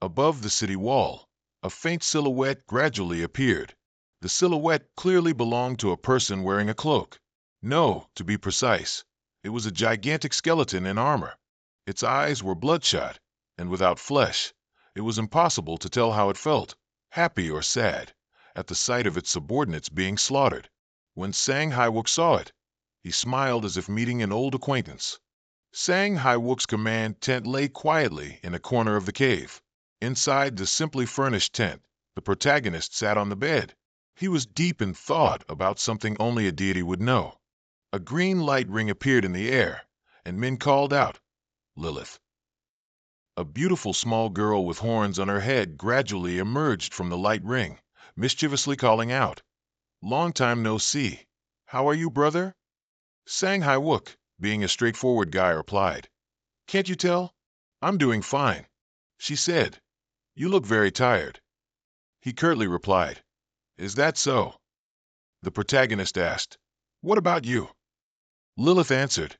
Above the city wall, a faint silhouette gradually appeared. The silhouette clearly belonged to a person wearing a cloak. No, to be precise, it was a gigantic skeleton in armor. Its eyes were bloodshot and without flesh. It was impossible to tell how it felt, happy or sad, at the sight of its subordinates being slaughtered. When Sang Hai-wook saw it, he smiled as if meeting an old acquaintance. Sang Hai-wook's command tent lay quietly in a corner of the cave. Inside the simply furnished tent, the protagonist sat on the bed. He was deep in thought about something only a deity would know. A green light ring appeared in the air, and men called out, "Lilith." A beautiful small girl with horns on her head gradually emerged from the light ring, mischievously calling out, "Long time no see. How are you, brother?" Sang Hai-wook, being a straightforward guy, replied, "Can't you tell? I'm doing fine." She said, "You look very tired." He curtly replied, "Is that so?" The protagonist asked, "What about you?" Lilith answered,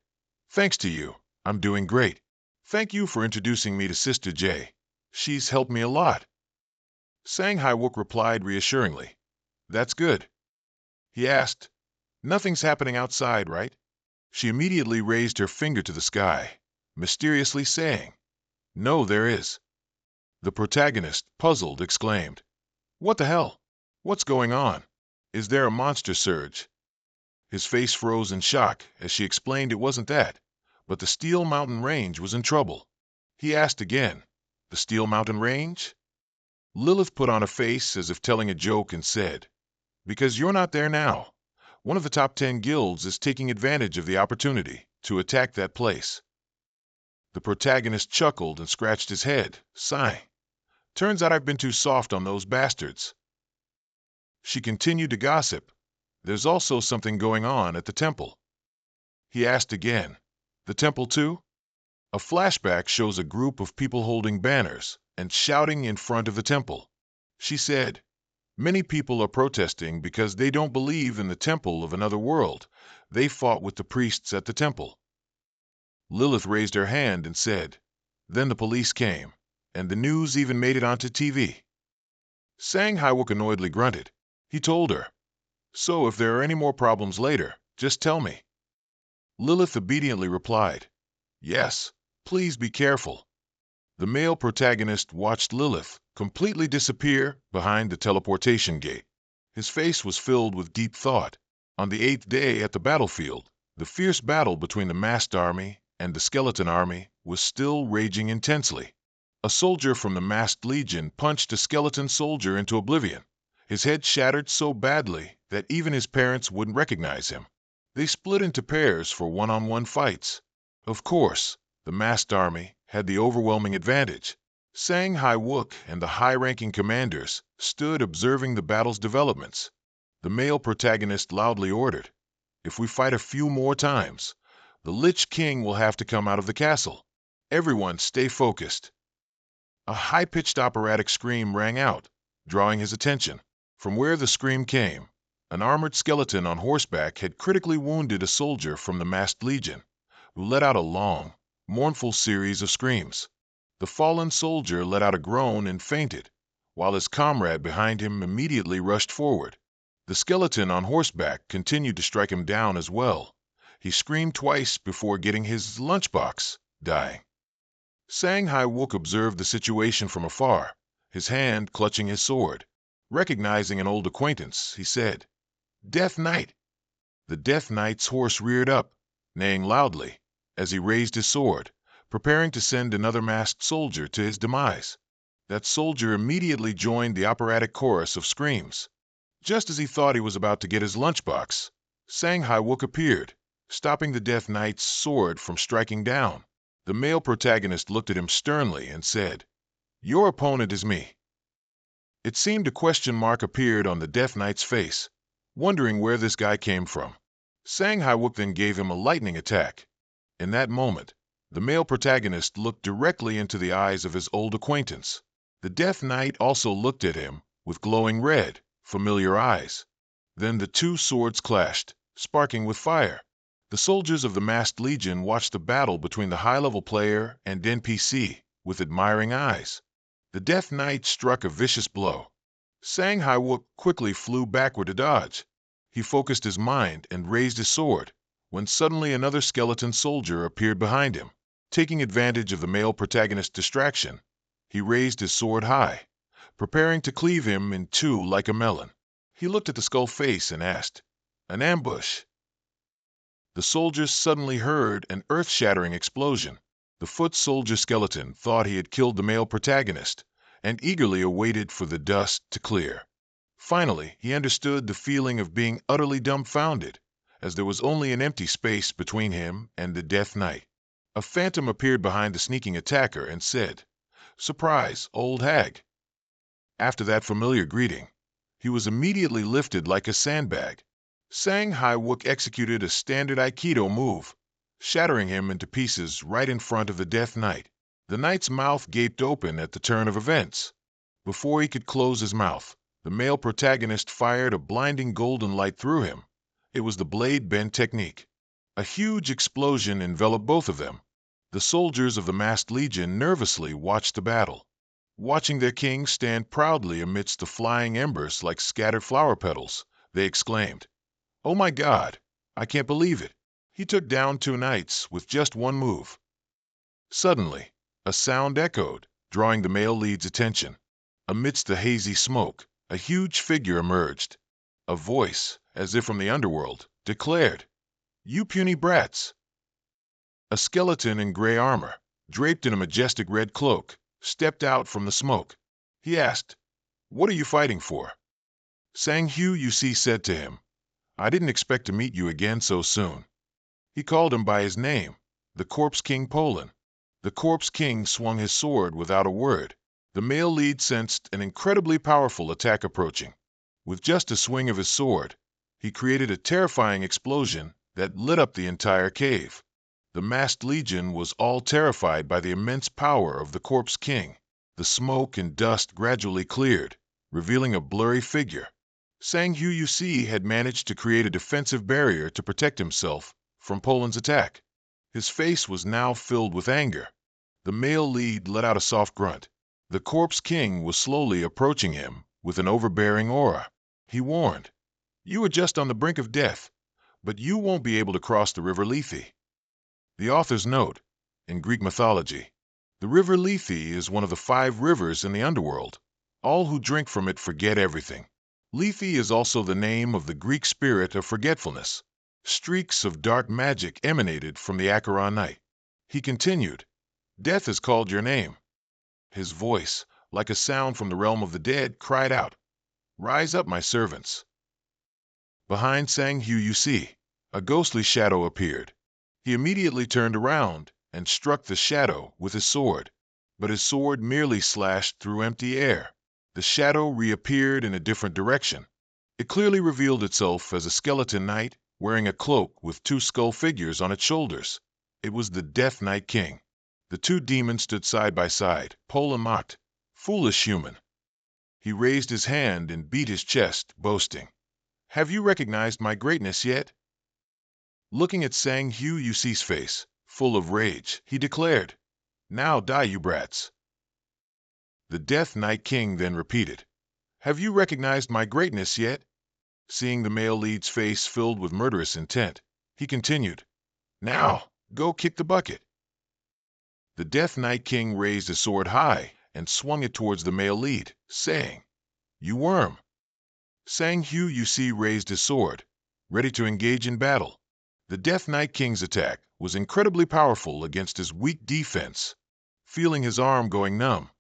"Thanks to you, I'm doing great. Thank you for introducing me to Sister J. She's helped me a lot." Sang Wook replied reassuringly, "That's good." He asked, "Nothing's happening outside, right?" She immediately raised her finger to the sky, mysteriously saying, "No, there is." The protagonist, puzzled, exclaimed, "What the hell? What's going on? Is there a monster surge?" His face froze in shock as she explained it wasn't that, but the Steel Mountain Range was in trouble. He asked again, "The Steel Mountain Range?" Lilith put on a face as if telling a joke and said, "Because you're not there now. One of the top 10 guilds is taking advantage of the opportunity to attack that place." The protagonist chuckled and scratched his head, sighing. "Turns out I've been too soft on those bastards." She continued to gossip. "There's also something going on at the temple." He asked again, "The temple too?" A flashback shows a group of people holding banners and shouting in front of the temple. She said, "Many people are protesting because they don't believe in the temple of another world. They fought with the priests at the temple." Lilith raised her hand and said, "Then the police came, and the news even made it onto TV." Sang Wook annoyedly grunted. He told her, "So if there are any more problems later, just tell me." Lilith obediently replied, "Yes, please be careful." The male protagonist watched Lilith completely disappear behind the teleportation gate. His face was filled with deep thought. On the 8th day at the battlefield, the fierce battle between the masked army and the skeleton army was still raging intensely. A soldier from the masked legion punched a skeleton soldier into oblivion. His head shattered so badly that even his parents wouldn't recognize him. They split into pairs for one-on-one fights. Of course, the masked army had the overwhelming advantage. Sang Wook and the high-ranking commanders stood observing the battle's developments. The male protagonist loudly ordered, "If we fight a few more times, the Lich King will have to come out of the castle. Everyone stay focused." A high-pitched operatic scream rang out, drawing his attention. From where the scream came, an armored skeleton on horseback had critically wounded a soldier from the masked legion, who let out a long, mournful series of screams. The fallen soldier let out a groan and fainted, while his comrade behind him immediately rushed forward. The skeleton on horseback continued to strike him down as well. He screamed twice before getting his lunchbox, dying. Sang Wook observed the situation from afar, his hand clutching his sword. Recognizing an old acquaintance, he said, "Death Knight." The Death Knight's horse reared up, neighing loudly, as he raised his sword, preparing to send another masked soldier to his demise. That soldier immediately joined the operatic chorus of screams. Just as he thought he was about to get his lunchbox, Sang Wook appeared, stopping the Death Knight's sword from striking down. The male protagonist looked at him sternly and said, "Your opponent is me." It seemed a question mark appeared on the Death Knight's face, wondering where this guy came from. Sang Wook then gave him a lightning attack. In that moment, the male protagonist looked directly into the eyes of his old acquaintance. The Death Knight also looked at him with glowing red, familiar eyes. Then the two swords clashed, sparking with fire. The soldiers of the masked legion watched the battle between the high-level player and NPC with admiring eyes. The Death Knight struck a vicious blow. Sang Wook quickly flew backward to dodge. He focused his mind and raised his sword, when suddenly another skeleton soldier appeared behind him. Taking advantage of the male protagonist's distraction, he raised his sword high, preparing to cleave him in two like a melon. He looked at the skull face and asked, "An ambush?" The soldiers suddenly heard an earth-shattering explosion. The foot soldier skeleton thought he had killed the male protagonist and eagerly awaited for the dust to clear. Finally, he understood the feeling of being utterly dumbfounded, as there was only an empty space between him and the Death Knight. A phantom appeared behind the sneaking attacker and said, "Surprise, old hag." After that familiar greeting, he was immediately lifted like a sandbag. Sang Wook executed a standard Aikido move, shattering him into pieces right in front of the Death Knight. The knight's mouth gaped open at the turn of events, Before he could close his mouth, the male protagonist fired a blinding golden light through him. It was the blade bend technique. A huge explosion enveloped both of them. The soldiers of the masked legion nervously watched the battle. Watching their king stand proudly amidst the flying embers like scattered flower petals, they exclaimed, "Oh my God, I can't believe it. He took down 2 knights with just one move." Suddenly, a sound echoed, drawing the male lead's attention. Amidst the hazy smoke, a huge figure emerged. A voice, as if from the underworld, declared, "You puny brats!" A skeleton in gray armor, draped in a majestic red cloak, stepped out from the smoke. He asked, "What are you fighting for?" Sang Hu Yusi said to him, "I didn't expect to meet you again so soon." He called him by his name, the Corpse King Poland. The Corpse King swung his sword without a word. The male lead sensed an incredibly powerful attack approaching. With just a swing of his sword, he created a terrifying explosion that lit up the entire cave. The masked legion was all terrified by the immense power of the Corpse King. The smoke and dust gradually cleared, revealing a blurry figure. Sang Hu Yusi had managed to create a defensive barrier to protect himself from Poland's attack. His face was now filled with anger. The male lead let out a soft grunt. The Corpse King was slowly approaching him with an overbearing aura. He warned, "You are just on the brink of death, but you won't be able to cross the river Lethe." The author's note: in Greek mythology, the river Lethe is one of the 5 rivers in the underworld. All who drink from it forget everything. Lethe is also the name of the Greek spirit of forgetfulness. Streaks of dark magic emanated from the Acheron night. He continued, "Death has called your name." His voice, like a sound from the realm of the dead, cried out, "Rise up, my servants." Behind Sang Hu Yusi, a ghostly shadow appeared. He immediately turned around and struck the shadow with his sword, but his sword merely slashed through empty air. The shadow reappeared in a different direction. It clearly revealed itself as a skeleton knight wearing a cloak with 2 skull figures on its shoulders. It was the Death Knight King. The 2 demons stood side by side. Poland mocked, "Foolish human." He raised his hand and beat his chest, boasting, "Have you recognized my greatness yet?" Looking at Sang Hu Yusi's face, full of rage, he declared, "Now die, you brats." The Death Knight King then repeated, "Have you recognized my greatness yet?" Seeing the male lead's face filled with murderous intent, he continued, "Now, go kick the bucket." The Death Knight King raised his sword high and swung it towards the male lead, saying, "You worm." Sang Hu Yusi raised his sword, ready to engage in battle. The Death Knight King's attack was incredibly powerful against his weak defense. Feeling his arm going numb,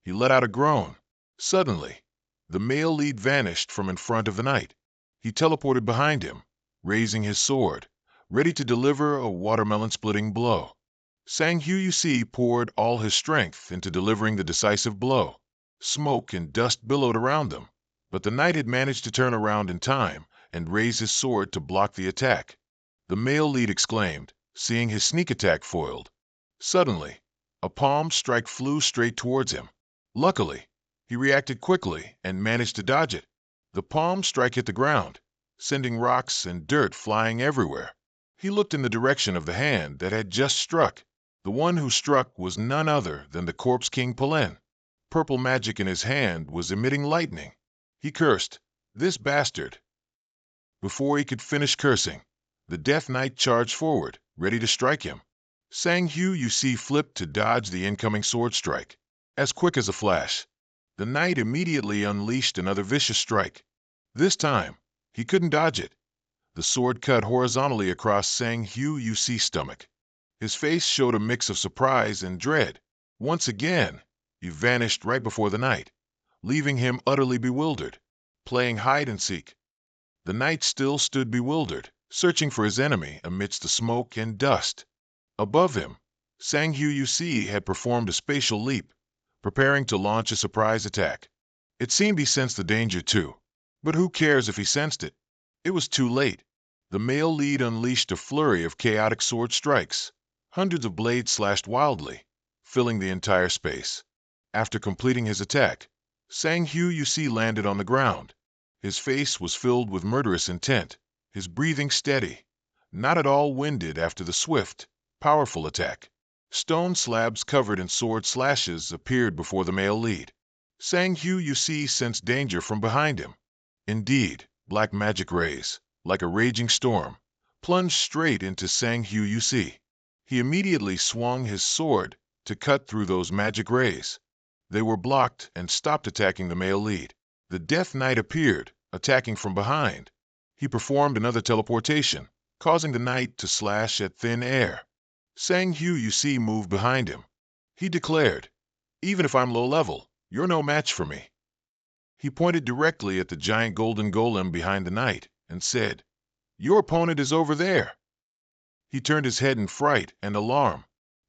he let out a groan. Suddenly, the male lead vanished from in front of the knight. He teleported behind him, raising his sword, ready to deliver a watermelon-splitting blow. Sang Hu Yusi poured all his strength into delivering the decisive blow. Smoke and dust billowed around them, but the knight had managed to turn around in time and raise his sword to block the attack. The male lead exclaimed, seeing his sneak attack foiled. Suddenly, a palm strike flew straight towards him. Luckily, he reacted quickly and managed to dodge it. The palm strike hit the ground, sending rocks and dirt flying everywhere. He looked in the direction of the hand that had just struck. The one who struck was none other than the Corpse King Polen. Purple magic in his hand was emitting lightning. He cursed, "This bastard!" Before he could finish cursing, the Death Knight charged forward, ready to strike him. Sang Hu Yusi flipped to dodge the incoming sword strike. As quick as a flash, the knight immediately unleashed another vicious strike. This time, he couldn't dodge it. The sword cut horizontally across Sang Hu Yusi's stomach. His face showed a mix of surprise and dread. Once again, he vanished right before the knight, leaving him utterly bewildered, playing hide and seek. The knight still stood bewildered, searching for his enemy amidst the smoke and dust. Above him, Sang Hu Yusi had performed a spatial leap, preparing to launch a surprise attack. It seemed he sensed the danger too, but who cares if he sensed it? It was too late. The male lead unleashed a flurry of chaotic sword strikes. Hundreds of blades slashed wildly, filling the entire space. After completing his attack, Sang Hu you see landed on the ground. His face was filled with murderous intent, his breathing steady, not at all winded after the swift, powerful attack. Stone slabs covered in sword slashes appeared before the male lead. Sang Hu you see sensed danger from behind him. Indeed, black magic rays, like a raging storm, plunged straight into Sang Hu you see. He immediately swung his sword to cut through those magic rays. They were blocked and stopped attacking the male lead. The Death Knight appeared, attacking from behind. He performed another teleportation, causing the knight to slash at thin air. Sang Hu you see moved behind him. He declared, "Even if I'm low level, you're no match for me." He pointed directly at the giant golden golem behind the knight and said, "Your opponent is over there." He turned his head in fright and alarm.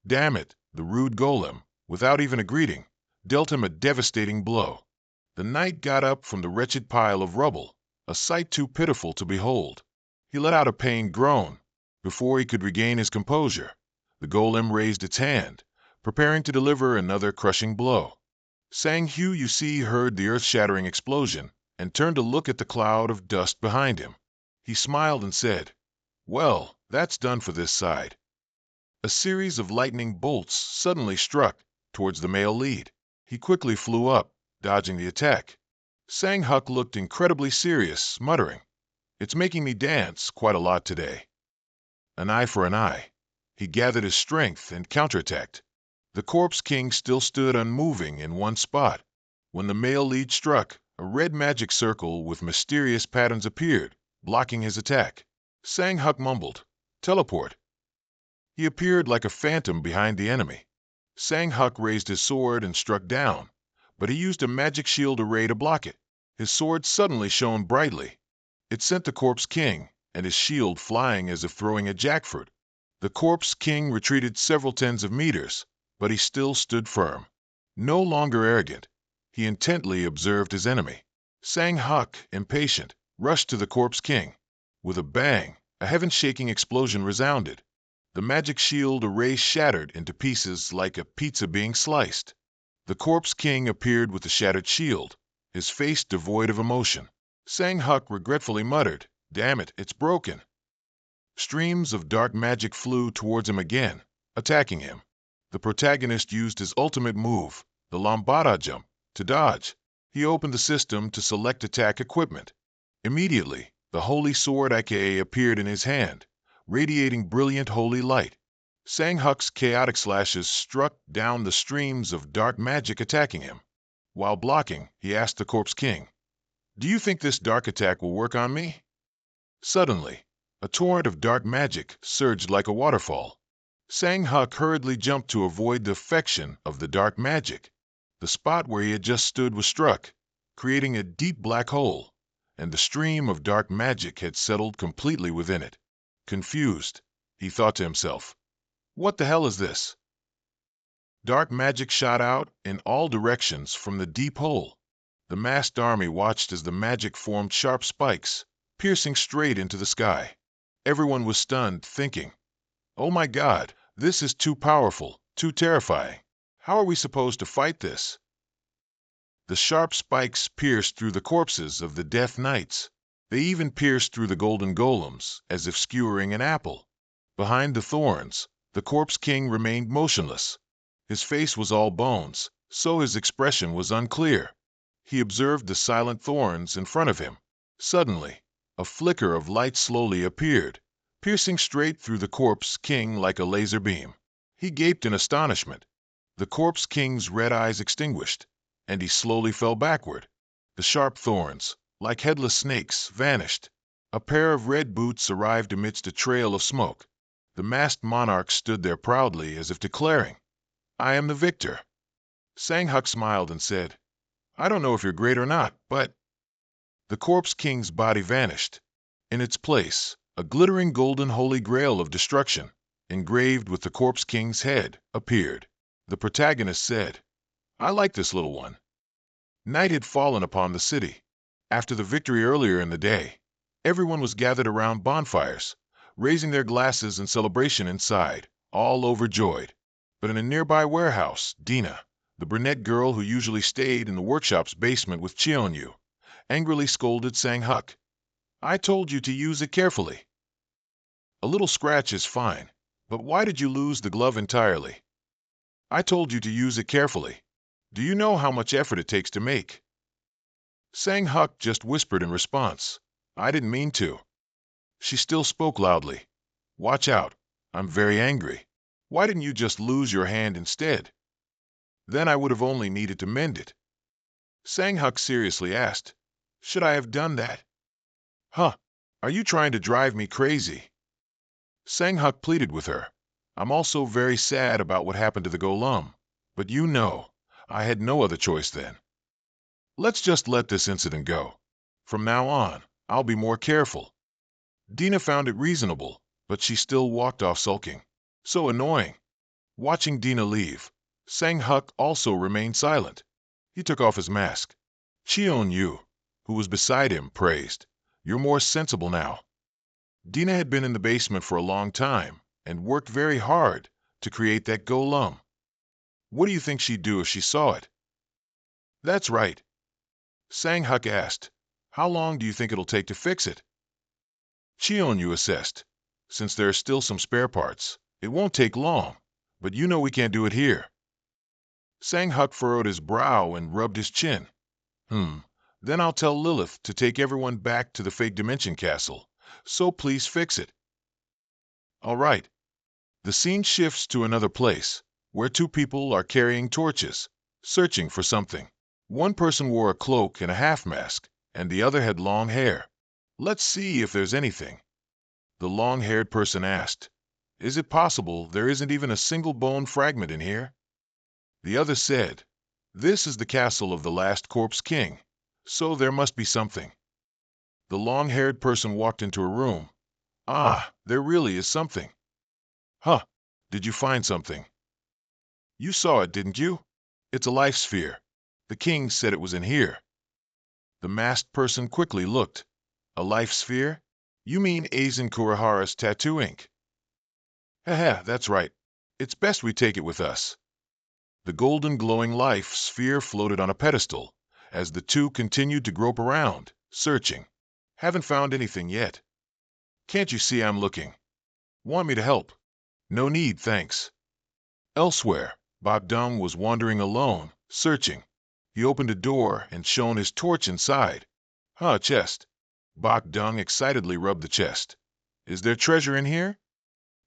Damn it, the rude golem, without even a greeting, dealt him a devastating blow. The knight got up from the wretched pile of rubble, a sight too pitiful to behold. He let out a pained groan. Before he could regain his composure, the golem raised its hand, preparing to deliver another crushing blow. Sang Hu you see heard the earth-shattering explosion and turned to look at the cloud of dust behind him. He smiled and said, "Well, that's done for this side." A series of lightning bolts suddenly struck towards the male lead. He quickly flew up, dodging the attack. Sang Huck looked incredibly serious, muttering, "It's making me dance quite a lot today." An eye for an eye. He gathered his strength and counterattacked. The Corpse King still stood unmoving in one spot. When the male lead struck, a red magic circle with mysterious patterns appeared, blocking his attack. Sang Huck mumbled, "Teleport." He appeared like a phantom behind the enemy. Sang Huck raised his sword and struck down, but he used a magic shield array to block it. His sword suddenly shone brightly. It sent the Corpse King and his shield flying as if throwing a jackfruit. The Corpse King retreated several tens of meters, but he still stood firm. No longer arrogant, he intently observed his enemy. Sang Huck, impatient, rushed to the Corpse King. With a bang, a heaven-shaking explosion resounded. The magic shield array shattered into pieces like a pizza being sliced. The Corpse King appeared with the shattered shield, his face devoid of emotion. Sang Huck regretfully muttered, "Damn it, it's broken." Streams of dark magic flew towards him again, attacking him. The protagonist used his ultimate move, the Lambada jump, to dodge. He opened the system to select attack equipment. Immediately, the holy sword aka appeared in his hand, radiating brilliant holy light. Sang Huck's chaotic slashes struck down the streams of dark magic attacking him. While blocking, he asked the Corpse King, "Do you think this dark attack will work on me?" Suddenly, a torrent of dark magic surged like a waterfall. Sang Huck hurriedly jumped to avoid the affection of the dark magic. The spot where he had just stood was struck, creating a deep black hole, and the stream of dark magic had settled completely within it. Confused, he thought to himself, "What the hell is this?" Dark magic shot out in all directions from the deep hole. The masked army watched as the magic formed sharp spikes, piercing straight into the sky. Everyone was stunned, thinking, "Oh my God, this is too powerful, too terrifying. How are we supposed to fight this?" The sharp spikes pierced through the corpses of the Death Knights. They even pierced through the golden golems, as if skewering an apple. Behind the thorns, the Corpse King remained motionless. His face was all bones, so his expression was unclear. He observed the silent thorns in front of him. Suddenly, a flicker of light slowly appeared, piercing straight through the Corpse King like a laser beam. He gaped in astonishment. The Corpse King's red eyes extinguished, and he slowly fell backward. The sharp thorns, like headless snakes, vanished. A pair of red boots arrived amidst a trail of smoke. The masked monarch stood there proudly as if declaring, "I am the victor." Sang Huck smiled and said, "I don't know if you're great or not, but—" The Corpse King's body vanished. In its place, a glittering golden holy grail of destruction, engraved with the Corpse King's head, appeared. The protagonist said, "I like this little one." Night had fallen upon the city. After the victory earlier in the day, everyone was gathered around bonfires, raising their glasses in celebration inside, all overjoyed. But in a nearby warehouse, Dina, The brunette girl who usually stayed in the workshop's basement with Cheonyu angrily scolded Sang-huk. I told you to use it carefully. A little scratch is fine, but why did you lose the glove entirely? I told you to use it carefully. Do you know how much effort it takes to make? Sang-huk just whispered in response. I didn't mean to. She still spoke loudly. Watch out. I'm very angry. Why didn't you just lose your hand instead? Then I would have only needed to mend it. Sang-huk seriously asked. Should I have done that? Huh? Are you trying to drive me crazy? Sang-huk pleaded with her. I'm also very sad about what happened to the golem, but you know, I had no other choice then. Let's just let this incident go. From now on, I'll be more careful. Dina found it reasonable, but she still walked off sulking. So annoying. Watching Dina leave, Sang-huk also remained silent. He took off his mask. Cheon-yu, who was beside him, praised. You're more sensible now. Dina had been in the basement for a long time and worked very hard to create that golem. What do you think she'd do if she saw it? That's right. Sang-huk asked, how long do you think it'll take to fix it? Cheon-yu assessed. Since there are still some spare parts, it won't take long, but you know we can't do it here. Sang-huk furrowed his brow and rubbed his chin. Then I'll tell Lilith to take everyone back to the fake dimension castle, so please fix it. All right. The scene shifts to another place, where two people are carrying torches, searching for something. One person wore a cloak and a half-mask, and the other had long hair. Let's see if there's anything. The long-haired person asked. Is it possible there isn't even a single bone fragment in here? The other said, this is the castle of the last corpse king, so there must be something. The long-haired person walked into a room. Ah, there really is something. Huh, did you find something? You saw it, didn't you? It's a life sphere. The king said it was in here. The masked person quickly looked. A life sphere? You mean Aizen Kurihara's tattoo ink? Haha, that's right. It's best we take it with us. The golden glowing life sphere floated on a pedestal, as the two continued to grope around, searching. Haven't found anything yet. Can't you see I'm looking? Want me to help? No need, thanks. Elsewhere, Bogdung was wandering alone, searching. He opened a door and shone his torch inside. A chest. Bogdung excitedly rubbed the chest. Is there treasure in here?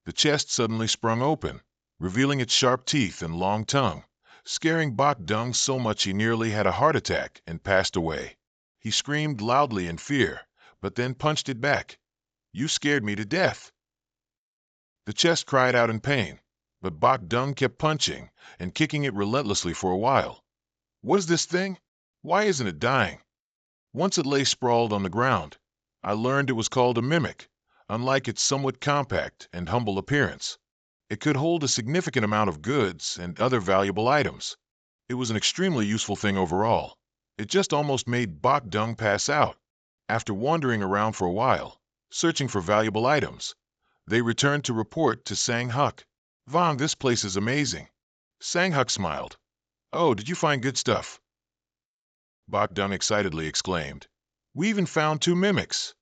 The chest suddenly sprung open, revealing its sharp teeth and long tongue, scaring Bogdung so much he nearly had a heart attack and passed away. He screamed loudly in fear, but then punched it back. You scared me to death. The chest cried out in pain, but Bogdung kept punching and kicking it relentlessly for a while. What is this thing? Why isn't it dying? Once it lay sprawled on the ground. I learned it was called a mimic, unlike its somewhat compact and humble appearance. It could hold a significant amount of goods and other valuable items. It was an extremely useful thing overall. It just almost made Bogdung pass out. After wandering around for a while, searching for valuable items, they returned to report to Sang-huk. Vong, this place is amazing. Sang-huk smiled. Oh, did you find good stuff? Bogdung excitedly exclaimed. We even found 2 mimics.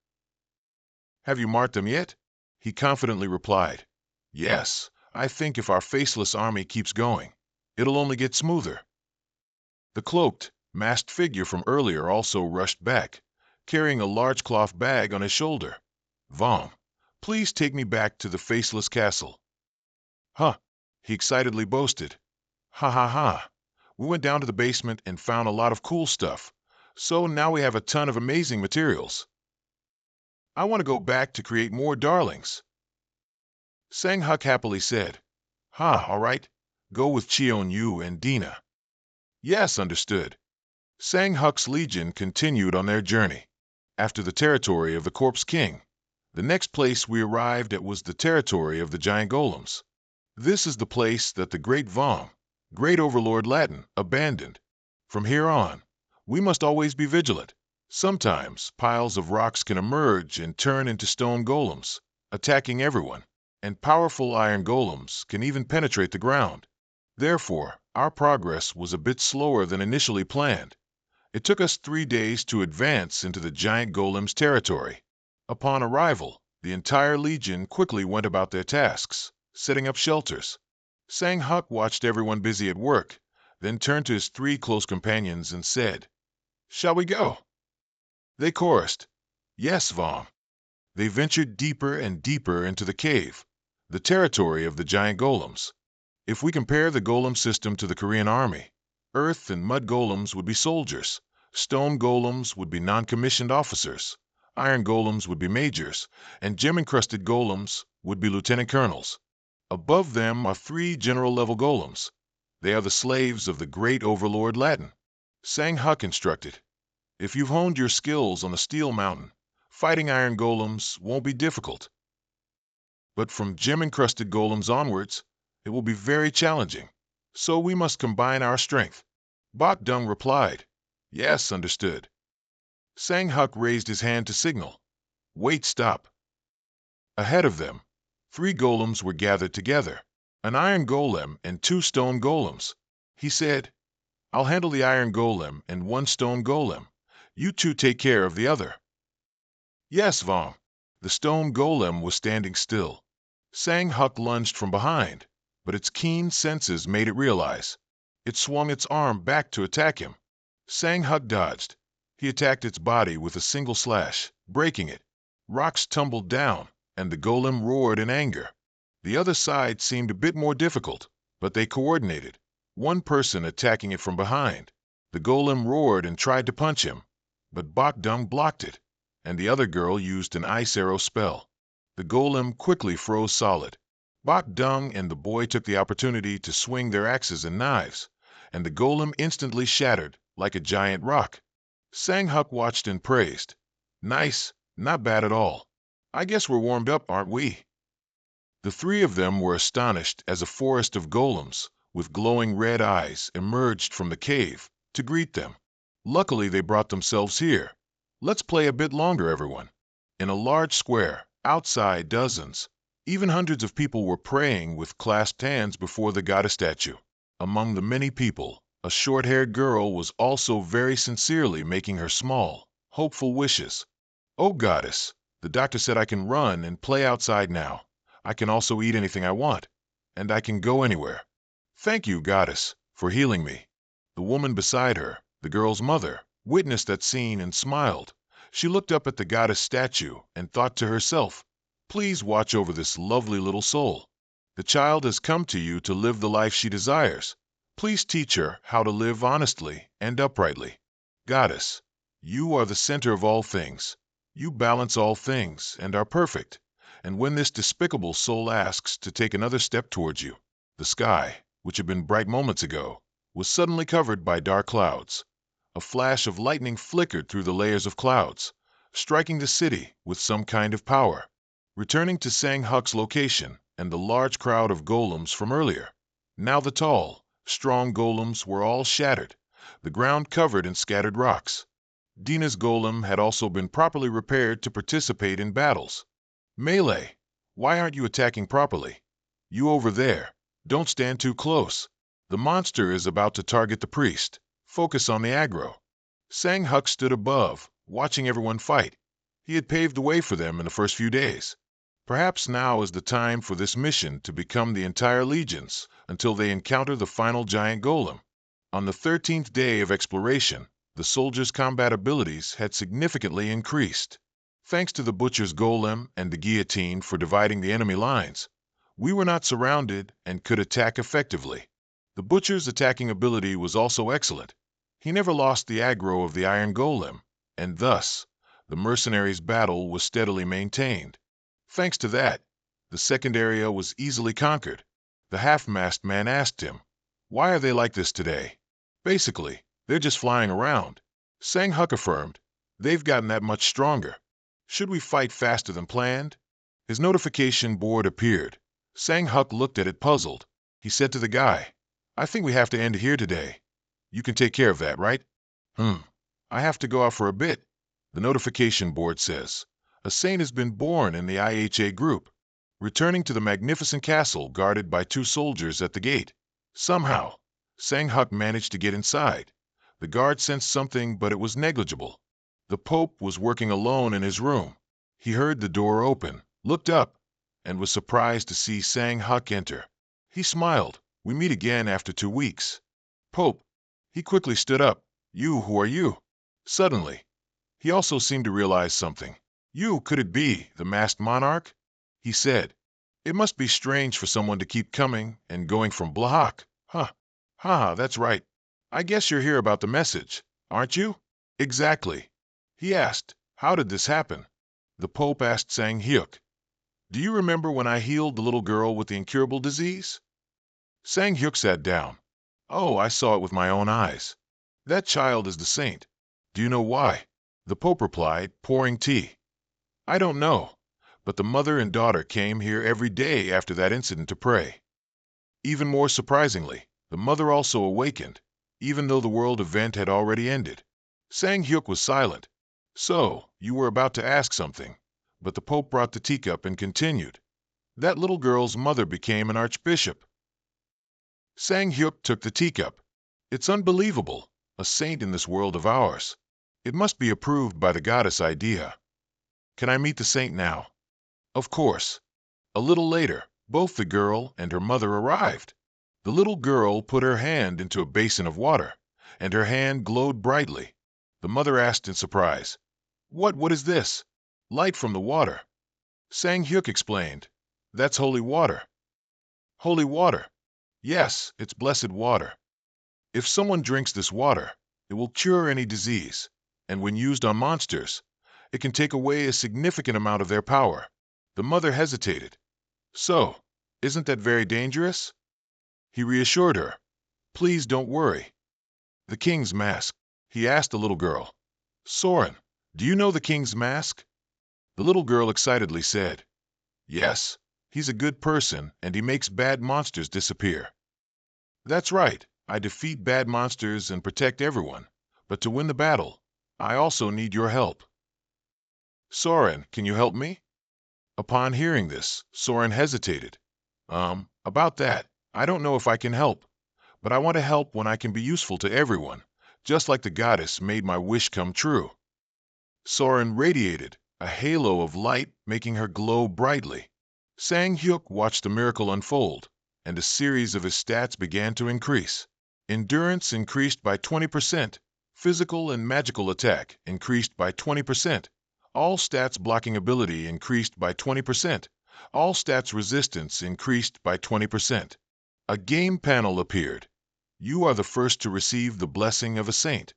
Have you marked them yet? He confidently replied. Yes, I think if our faceless army keeps going, it'll only get smoother. The cloaked, masked figure from earlier also rushed back, carrying a large cloth bag on his shoulder. Vong, please take me back to the faceless castle. Huh, he excitedly boasted. Ha ha ha. We went down to the basement and found a lot of cool stuff, so now we have a ton of amazing materials. I want to go back to create more darlings. Sang-huk happily said. Ha, all right. Go with Cheon-yu and Dina. Yes, understood. Sang-huk's legion continued on their journey. After the territory of the Corpse King, the next place we arrived at was the territory of the giant golems. This is the place that the Great Vong, Great Overlord Latin, abandoned. From here on, we must always be vigilant. Sometimes piles of rocks can emerge and turn into stone golems, attacking everyone, and powerful iron golems can even penetrate the ground. Therefore, our progress was a bit slower than initially planned. It took us 3 days to advance into the giant golem's territory. Upon arrival, the entire legion quickly went about their tasks, setting up shelters. Sang Huk watched everyone busy at work, then turned to his 3 close companions and said, "Shall we go?" They chorused, "Yes, Vom." They ventured deeper and deeper into the cave, the territory of the giant golems. If we compare the golem system to the Korean army, earth and mud golems would be soldiers, stone golems would be non-commissioned officers, iron golems would be majors, and gem-encrusted golems would be lieutenant colonels. Above them are 3 general-level golems. They are the slaves of the great overlord Latin. Sang Huk instructed, "If you've honed your skills on the Steel Mountain, fighting iron golems won't be difficult. But from gem-encrusted golems onwards, it will be very challenging, so we must combine our strength." Bok Dung replied, "Yes, understood." Sang Huk raised his hand to signal, "Wait, stop." Ahead of them, 3 golems were gathered together, an iron golem and 2 stone golems. He said, "I'll handle the iron golem and 1 stone golem. You 2 take care of the other." "Yes, Vom." The stone golem was standing still. Sang Huk lunged from behind, but its keen senses made it realize. It swung its arm back to attack him. Sang Huk dodged. He attacked its body with a single slash, breaking it. Rocks tumbled down, and the golem roared in anger. The other side seemed a bit more difficult, but they coordinated, 1 person attacking it from behind. The golem roared and tried to punch him, but Bok Dung blocked it, and the other girl used an ice arrow spell. The golem quickly froze solid. Bok Dung and the boy took the opportunity to swing their axes and knives, and the golem instantly shattered like a giant rock. Sang Huk watched and praised. "Nice, not bad at all. I guess we're warmed up, aren't we?" The 3 of them were astonished as a forest of golems with glowing red eyes emerged from the cave to greet them. Luckily, they brought themselves here. "Let's play a bit longer, everyone." In a large square, outside dozens, even hundreds of people were praying with clasped hands before the goddess statue. Among the many people, a short-haired girl was also very sincerely making her small, hopeful wishes. "Oh, goddess, the doctor said I can run and play outside now. I can also eat anything I want, and I can go anywhere. Thank you, goddess, for healing me." The woman beside her, the girl's mother, witnessed that scene and smiled. She looked up at the goddess statue and thought to herself, "Please watch over this lovely little soul. The child has come to you to live the life she desires. Please teach her how to live honestly and uprightly. Goddess, you are the center of all things. You balance all things and are perfect. And when this despicable soul asks to take another step towards you," the sky, which had been bright moments ago, was suddenly covered by dark clouds. A flash of lightning flickered through the layers of clouds, striking the city with some kind of power, returning to Sang Huk's location and the large crowd of golems from earlier. Now the tall, strong golems were all shattered, the ground covered in scattered rocks. Dina's golem had also been properly repaired to participate in battles. "Melee, why aren't you attacking properly? You over there, don't stand too close. The monster is about to target the priest. Focus on the aggro." Sang Huk stood above, watching everyone fight. He had paved the way for them in the first few days. Perhaps now is the time for this mission to become the entire legions until they encounter the final giant golem. On the 13th day of exploration, the soldiers' combat abilities had significantly increased. Thanks to the butcher's golem and the guillotine for dividing the enemy lines, we were not surrounded and could attack effectively. The butcher's attacking ability was also excellent. He never lost the aggro of the iron golem, and thus, the mercenaries' battle was steadily maintained. Thanks to that, the second area was easily conquered. The half-masked man asked him, "Why are they like this today?" "Basically, they're just flying around." Sang Huk affirmed, "They've gotten that much stronger. Should we fight faster than planned?" His notification board appeared. Sang Huk looked at it puzzled. He said to the guy, "I think we have to end here today. You can take care of that, right?" I have to go out for a bit." The notification board says, "A saint has been born in the IHA group, returning to the magnificent castle guarded by 2 soldiers at the gate." Somehow, Sang Huk managed to get inside. The guard sensed something, but it was negligible. The Pope was working alone in his room. He heard the door open, looked up, and was surprised to see Sang Huk enter. He smiled. "We meet again after 2 weeks." "Pope." He quickly stood up. Who are you?" Suddenly, he also seemed to realize something. Could it be the masked monarch?" he said. "It must be strange for someone to keep coming and going from Blahak. Huh. Ha, that's right. I guess you're here about the message, aren't you?" "Exactly." He asked, "How did this happen?" The Pope asked Sang Hyuk, "Do you remember when I healed the little girl with the incurable disease?" Sang Hyuk sat down. "Oh, I saw it with my own eyes. That child is the saint. Do you know why?" The Pope replied, pouring tea. "I don't know, but the mother and daughter came here every day after that incident to pray. Even more surprisingly, the mother also awakened, even though the world event had already ended." Sang Hyuk was silent. "So, you were about to ask something." But the Pope brought the teacup and continued. "That little girl's mother became an archbishop." Sang Hyuk took the teacup. "It's unbelievable. A saint in this world of ours. It must be approved by the goddess Idea. Can I meet the saint now?" "Of course." A little later, both the girl and her mother arrived. The little girl put her hand into a basin of water, and her hand glowed brightly. The mother asked in surprise, What is this?" "Light from the water." Sang Hyuk explained, "That's holy water." "Holy water?" "Yes, it's blessed water. If someone drinks this water, it will cure any disease, and when used on monsters, it can take away a significant amount of their power." The mother hesitated. "So, isn't that very dangerous?" He reassured her, "Please don't worry." "The king's mask?" he asked the little girl. "Soren, do you know the king's mask?" The little girl excitedly said, "Yes, he's a good person and he makes bad monsters disappear." "That's right. I defeat bad monsters and protect everyone. But to win the battle, I also need your help." "Soren, can you help me?" Upon hearing this, Soren hesitated. About that, I don't know if I can help, but I want to help when I can be useful to everyone, just like the goddess made my wish come true." Soren radiated, a halo of light making her glow brightly. Sang Hyuk watched the miracle unfold, and a series of his stats began to increase. Endurance increased by 20%, physical and magical attack increased by 20%, all stats blocking ability increased by 20%, all stats resistance increased by 20%. A game panel appeared. "You are the first to receive the blessing of a saint."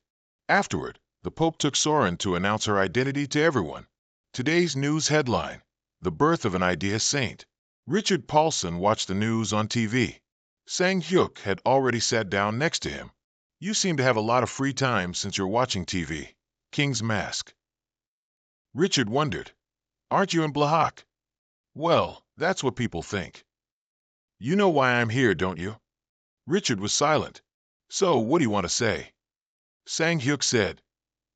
Afterward, the Pope took Soren to announce her identity to everyone. Today's news headline: The birth of an idea saint. Richard Paulson watched the news on TV. Sang Hyuk had already sat down next to him. "You seem to have a lot of free time since you're watching TV. King's Mask." Richard wondered, "Aren't you in Blahak?" "Well, that's what people think." "You know why I'm here, don't you?" Richard was silent. "So, what do you want to say?" Sang Hyuk said,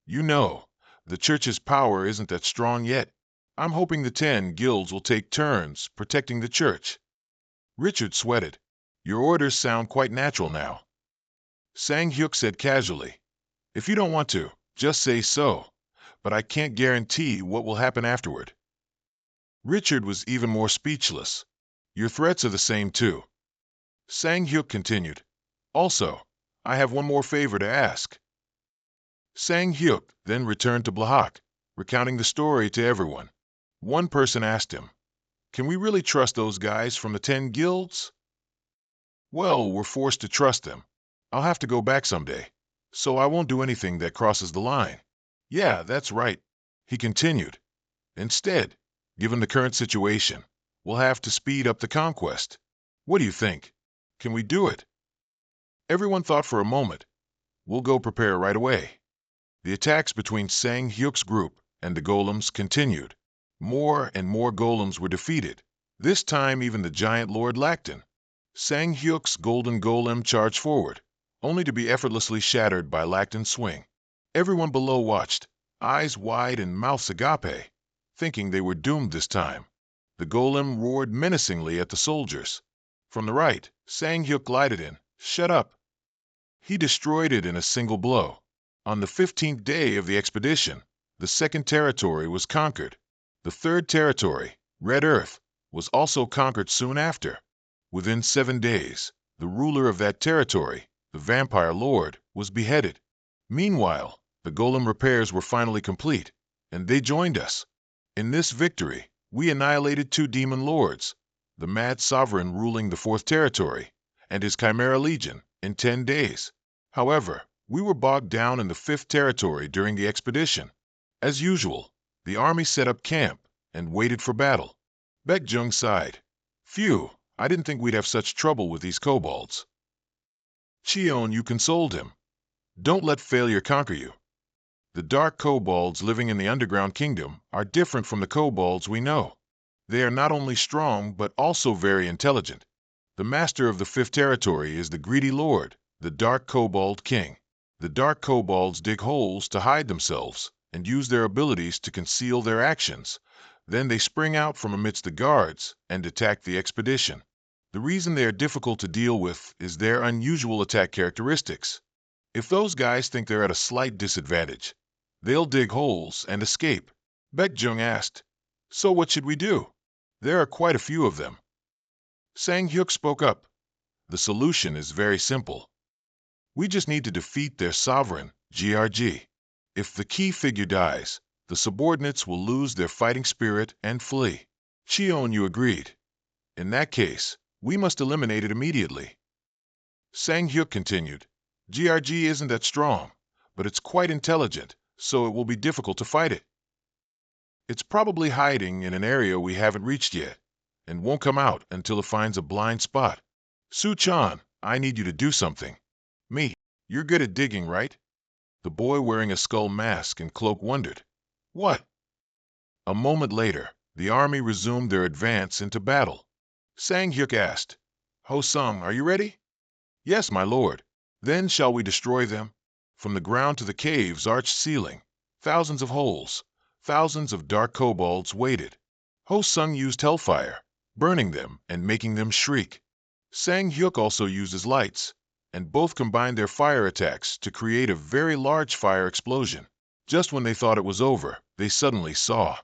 "You know, the church's power isn't that strong yet. I'm hoping the 10 guilds will take turns protecting the church." Richard sweated. "Your orders sound quite natural now." Sang Hyuk said casually, "If you don't want to, just say so, but I can't guarantee what will happen afterward." Richard was even more speechless. "Your threats are the same too." Sang Hyuk continued, "Also, I have one more favor to ask." Sang Hyuk then returned to Blahak, recounting the story to everyone. One person asked him, "Can we really trust those guys from the 10 guilds?" "Well, we're forced to trust them. I'll have to go back someday, so I won't do anything that crosses the line." "Yeah, that's right," he continued. "Instead, given the current situation, we'll have to speed up the conquest. What do you think? Can we do it?" Everyone thought for a moment. "We'll go prepare right away." The attacks between Sang Hyuk's group and the golems continued. More and more golems were defeated, this time even the giant Lord Lacton. Sang Hyuk's golden golem charged forward, only to be effortlessly shattered by Lacton's swing. Everyone below watched, eyes wide and mouths agape, thinking they were doomed this time. The golem roared menacingly at the soldiers. From the right, Sang Hyuk glided in, Shut up. He destroyed it in a single blow. On the 15th day of the expedition, the second territory was conquered. The third territory, Red Earth, was also conquered soon after. Within 7 days, the ruler of that territory, the Vampire Lord, was beheaded. Meanwhile, the golem repairs were finally complete, and they joined us. In this victory, we annihilated 2 demon lords, the Mad Sovereign ruling the 4th territory, and his Chimera Legion, in 10 days. However, we were bogged down in the 5th territory during the expedition. As usual, the army set up camp and waited for battle. Baekjung sighed. Phew, I didn't think we'd have such trouble with these kobolds. Cheon, you consoled him. Don't let failure conquer you. The dark kobolds living in the underground kingdom are different from the kobolds we know. They are not only strong but also very intelligent. The master of the 5th territory is the greedy lord, the Dark Kobold King. The Dark Kobolds dig holes to hide themselves and use their abilities to conceal their actions. Then they spring out from amidst the guards and attack the expedition. The reason they are difficult to deal with is their unusual attack characteristics. If those guys think they're at a slight disadvantage, they'll dig holes and escape. Baekjung asked, So what should we do? There are quite a few of them. Sang Hyuk spoke up. The solution is very simple. We just need to defeat their sovereign, GRG. If the key figure dies, the subordinates will lose their fighting spirit and flee. Cheon, you agreed. In that case, we must eliminate it immediately. Sang Hyuk continued. GRG isn't that strong, but it's quite intelligent, so it will be difficult to fight it. It's probably hiding in an area we haven't reached yet, and won't come out until it finds a blind spot. Su-chan, I need you to do something. Me, you're good at digging, right? The boy wearing a skull mask and cloak wondered. What? A moment later, the army resumed their advance into battle. Sang Hyuk asked, Ho-sung, are you ready? Yes, my lord. Then shall we destroy them? From the ground to the cave's arched ceiling, thousands of holes, thousands of dark kobolds waited. Ho-sung used hellfire, burning them and making them shriek. Sang Hyuk also used his lights, and both combined their fire attacks to create a very large fire explosion. Just when they thought it was over, they suddenly saw,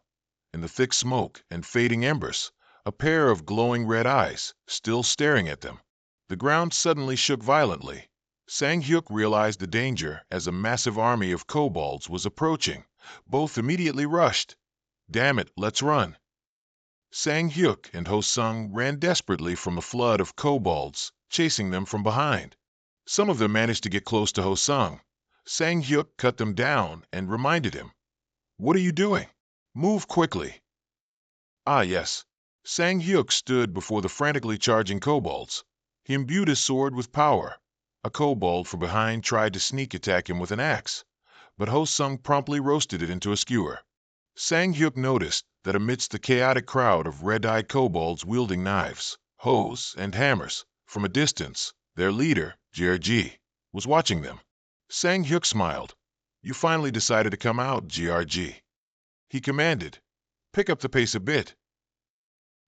in the thick smoke and fading embers, a pair of glowing red eyes still staring at them. The ground suddenly shook violently. Sang Hyuk realized the danger as a massive army of kobolds was approaching. Both immediately rushed. Damn it, let's run. Sang Hyuk and Ho-sung ran desperately from a flood of kobolds, chasing them from behind. Some of them managed to get close to Ho-sung. Sang Hyuk cut them down and reminded him, What are you doing? Move quickly. Ah yes. Sang Hyuk stood before the frantically charging kobolds. He imbued his sword with power. A kobold from behind tried to sneak attack him with an axe, but Ho-sung promptly roasted it into a skewer. Sang Hyuk noticed that amidst the chaotic crowd of red-eyed kobolds wielding knives, hoes, and hammers, from a distance, their leader, GRG, was watching them. Sang Hyuk smiled. You finally decided to come out, GRG. He commanded, Pick up the pace a bit.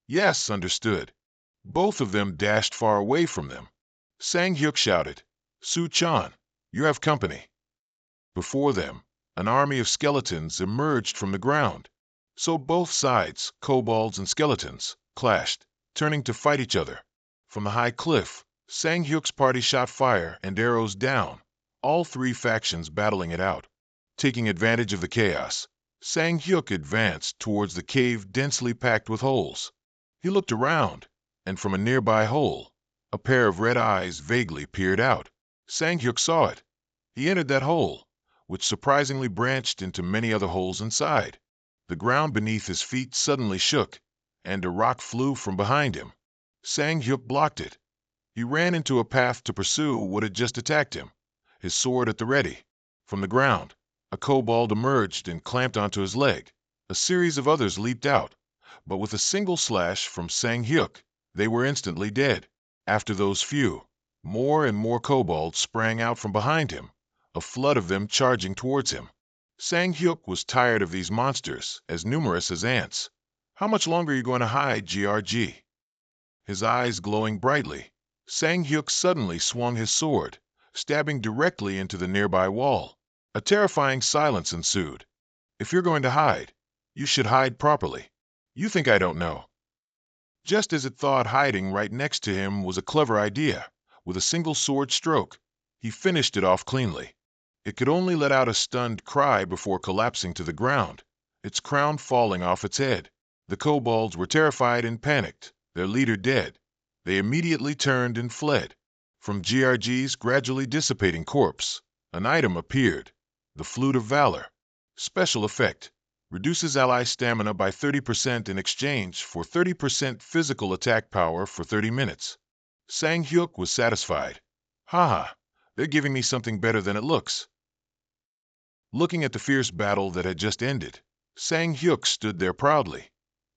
Yes, understood. Both of them dashed far away from them. Sang Hyuk shouted, Su-chan, you have company. Before them, an army of skeletons emerged from the ground. So both sides, kobolds and skeletons, clashed, turning to fight each other. From the high cliff, Sang Hyuk's party shot fire and arrows down, all 3 factions battling it out. Taking advantage of the chaos, Sang Hyuk advanced towards the cave densely packed with holes. He looked around, and from a nearby hole, a pair of red eyes vaguely peered out. Sang Hyuk saw it. He entered that hole, which surprisingly branched into many other holes inside. The ground beneath his feet suddenly shook, and a rock flew from behind him. Sang Hyuk blocked it. He ran into a path to pursue what had just attacked him, his sword at the ready. From the ground, a kobold emerged and clamped onto his leg. A series of others leaped out, but with a single slash from Sang Hyuk, they were instantly dead. After those few, more and more kobolds sprang out from behind him, a flood of them charging towards him. Sang Hyuk was tired of these monsters, as numerous as ants. How much longer are you going to hide, GRG? His eyes glowing brightly, Sang Hyuk suddenly swung his sword, stabbing directly into the nearby wall. A terrifying silence ensued. If you're going to hide, you should hide properly. You think I don't know? Just as it thought hiding right next to him was a clever idea, with a single sword stroke, he finished it off cleanly. It could only let out a stunned cry before collapsing to the ground, its crown falling off its head. The kobolds were terrified and panicked, their leader dead. They immediately turned and fled. From GRG's gradually dissipating corpse, an item appeared, the Flute of Valor. Special effect. Reduces ally stamina by 30% in exchange for 30% physical attack power for 30 minutes. Sang Hyuk was satisfied. Haha, they're giving me something better than it looks. Looking at the fierce battle that had just ended, Sang Hyuk stood there proudly.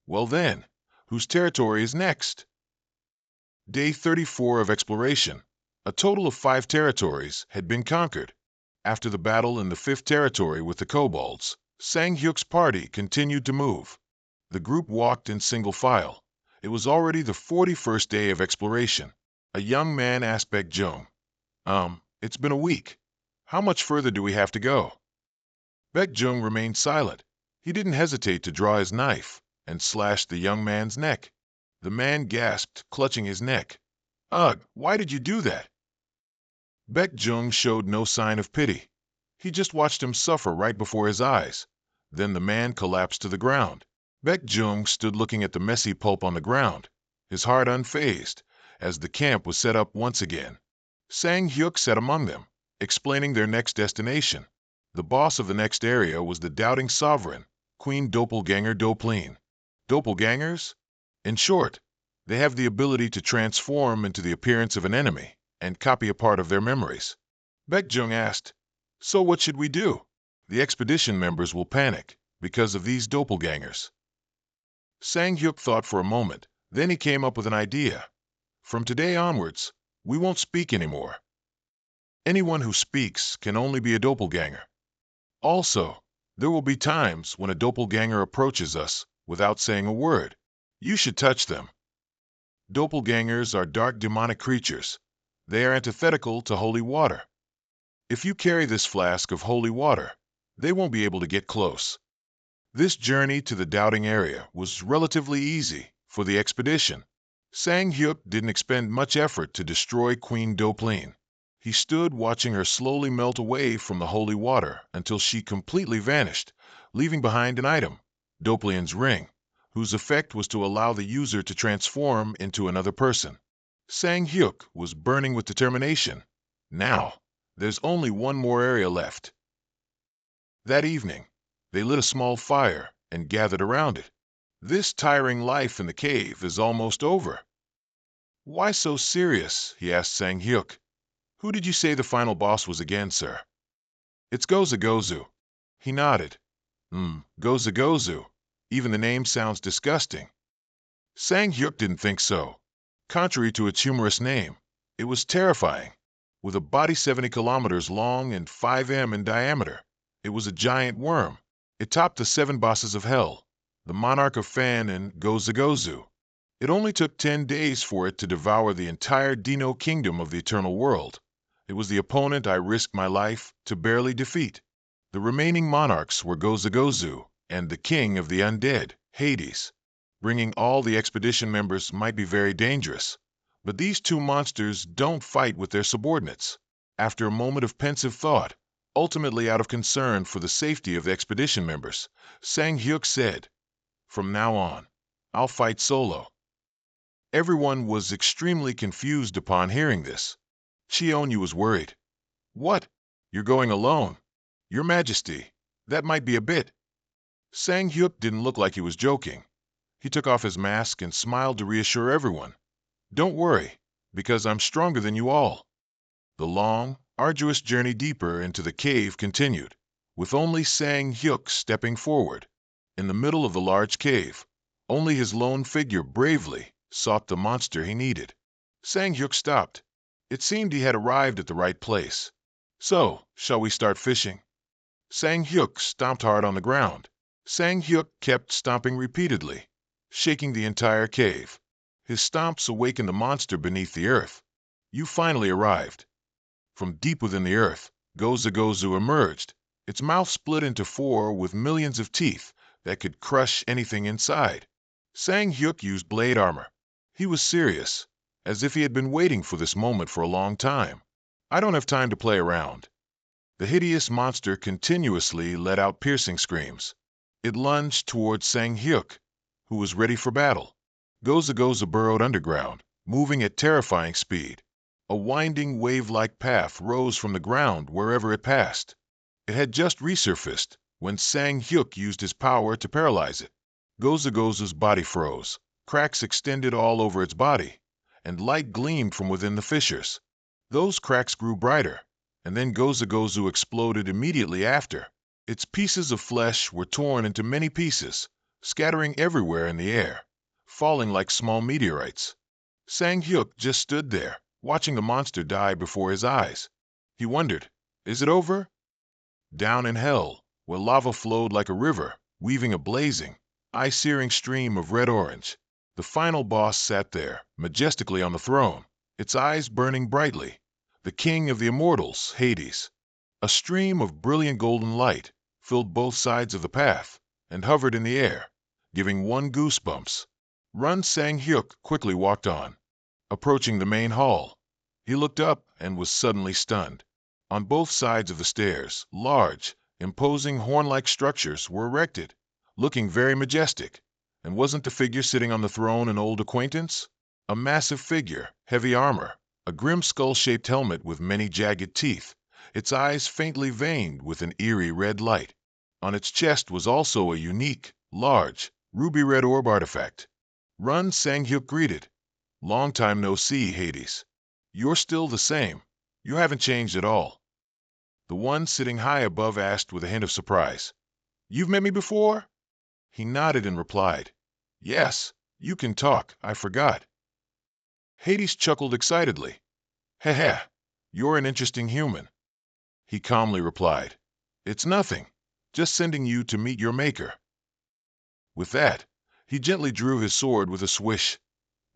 Well then, whose territory is next? Day 34 of exploration. A total of 5 territories had been conquered. After the battle in the 5th territory with the kobolds, Sang Hyuk's party continued to move. The group walked in single file. It was already the 41st day of exploration. A young man asked Baek Jung, it's been a week. How much further do we have to go? Baek Jung remained silent. He didn't hesitate to draw his knife and slash the young man's neck. The man gasped, clutching his neck. Ugh, why did you do that? Baek Jung showed no sign of pity. He just watched him suffer right before his eyes. Then the man collapsed to the ground. Baek Jung stood looking at the messy pulp on the ground, his heart unfazed, as the camp was set up once again. Sang Hyuk sat among them, explaining their next destination. The boss of the next area was the doubting sovereign, Queen Doppelganger Dopline. Doppelgangers? In short, they have the ability to transform into the appearance of an enemy and copy a part of their memories. Baek Jung asked, so what should we do? The expedition members will panic because of these doppelgangers. Sang Hyuk thought for a moment, then he came up with an idea. From today onwards, we won't speak anymore. Anyone who speaks can only be a doppelganger. Also, there will be times when a doppelganger approaches us without saying a word. You should touch them. Doppelgangers are dark demonic creatures. They are antithetical to holy water. If you carry this flask of holy water, they won't be able to get close. This journey to the doubting area was relatively easy for the expedition. Sang Hyuk didn't expend much effort to destroy Queen Dopline. He stood watching her slowly melt away from the holy water until she completely vanished, leaving behind an item, Dopline's ring, whose effect was to allow the user to transform into another person. Sang Hyuk was burning with determination. Now, there's only one more area left. That evening, they lit a small fire and gathered around it. This tiring life in the cave is almost over. Why so serious? He asked Sang Hyuk. Who did you say the final boss was again, sir? It's Gozu Gozu. He nodded. Gozu Gozu. Even the name sounds disgusting. Sang Hyuk didn't think so. Contrary to its humorous name, it was terrifying. With a body 70 kilometers long and 5 m in diameter, it was a giant worm. It topped the 7 bosses of hell, the Monarch of Fan and Gozu Gozu. It only took 10 days for it to devour the entire Dino kingdom of the eternal world. It was the opponent I risked my life to barely defeat. The remaining monarchs were Gozu Gozu and the king of the undead, Hades. Bringing all the expedition members might be very dangerous, but these 2 monsters don't fight with their subordinates. After a moment of pensive thought, ultimately out of concern for the safety of the expedition members, Sang Hyuk said, from now on, I'll fight solo. Everyone was extremely confused upon hearing this. Cheonyu was worried. What? You're going alone? Your Majesty, that might be a bit. Sang Hyuk didn't look like he was joking. He took off his mask and smiled to reassure everyone. Don't worry, because I'm stronger than you all. The long, arduous journey deeper into the cave continued, with only Sang Hyuk stepping forward. In the middle of the large cave, only his lone figure bravely sought the monster he needed. Sang Hyuk stopped. It seemed he had arrived at the right place. So, shall we start fishing? Sang Hyuk stomped hard on the ground. Sang Hyuk kept stomping repeatedly, shaking the entire cave. His stomps awakened the monster beneath the earth. You finally arrived. From deep within the earth, Gozu emerged, its mouth split into four with millions of teeth that could crush anything inside. Sang Hyuk used blade armor. He was serious, as if he had been waiting for this moment for a long time. I don't have time to play around. The hideous monster continuously let out piercing screams. It lunged towards Sang Hyuk, who was ready for battle. Gozu burrowed underground, moving at terrifying speed. A winding wave-like path rose from the ground wherever it passed. It had just resurfaced when Sang Hyuk used his power to paralyze it. Gozu's body froze, cracks extended all over its body, and light gleamed from within the fissures. Those cracks grew brighter, and then Gozu exploded immediately after. Its pieces of flesh were torn into many pieces, scattering everywhere in the air, falling like small meteorites. Sang Hyuk just stood there, watching the monster die before his eyes. He wondered, is it over? Down in hell, where lava flowed like a river, weaving a blazing, eye-searing stream of red-orange, the final boss sat there, majestically on the throne, its eyes burning brightly, the king of the immortals, Hades. A stream of brilliant golden light filled both sides of the path and hovered in the air, giving one goosebumps. Sang Hyuk quickly walked on. Approaching the main hall, he looked up and was suddenly stunned. On both sides of the stairs, large, imposing horn-like structures were erected, looking very majestic. And wasn't the figure sitting on the throne an old acquaintance? A massive figure, heavy armor, a grim skull-shaped helmet with many jagged teeth, its eyes faintly veined with an eerie red light. On its chest was also a unique, large, ruby-red orb artifact. Sang Hyuk greeted. Long time no see, Hades. You're still the same. You haven't changed at all. The one sitting high above asked with a hint of surprise. You've met me before? He nodded and replied, yes, you can talk, I forgot. Hades chuckled excitedly. Heh, you're an interesting human. He calmly replied, it's nothing, just sending you to meet your maker. With that, he gently drew his sword with a swish.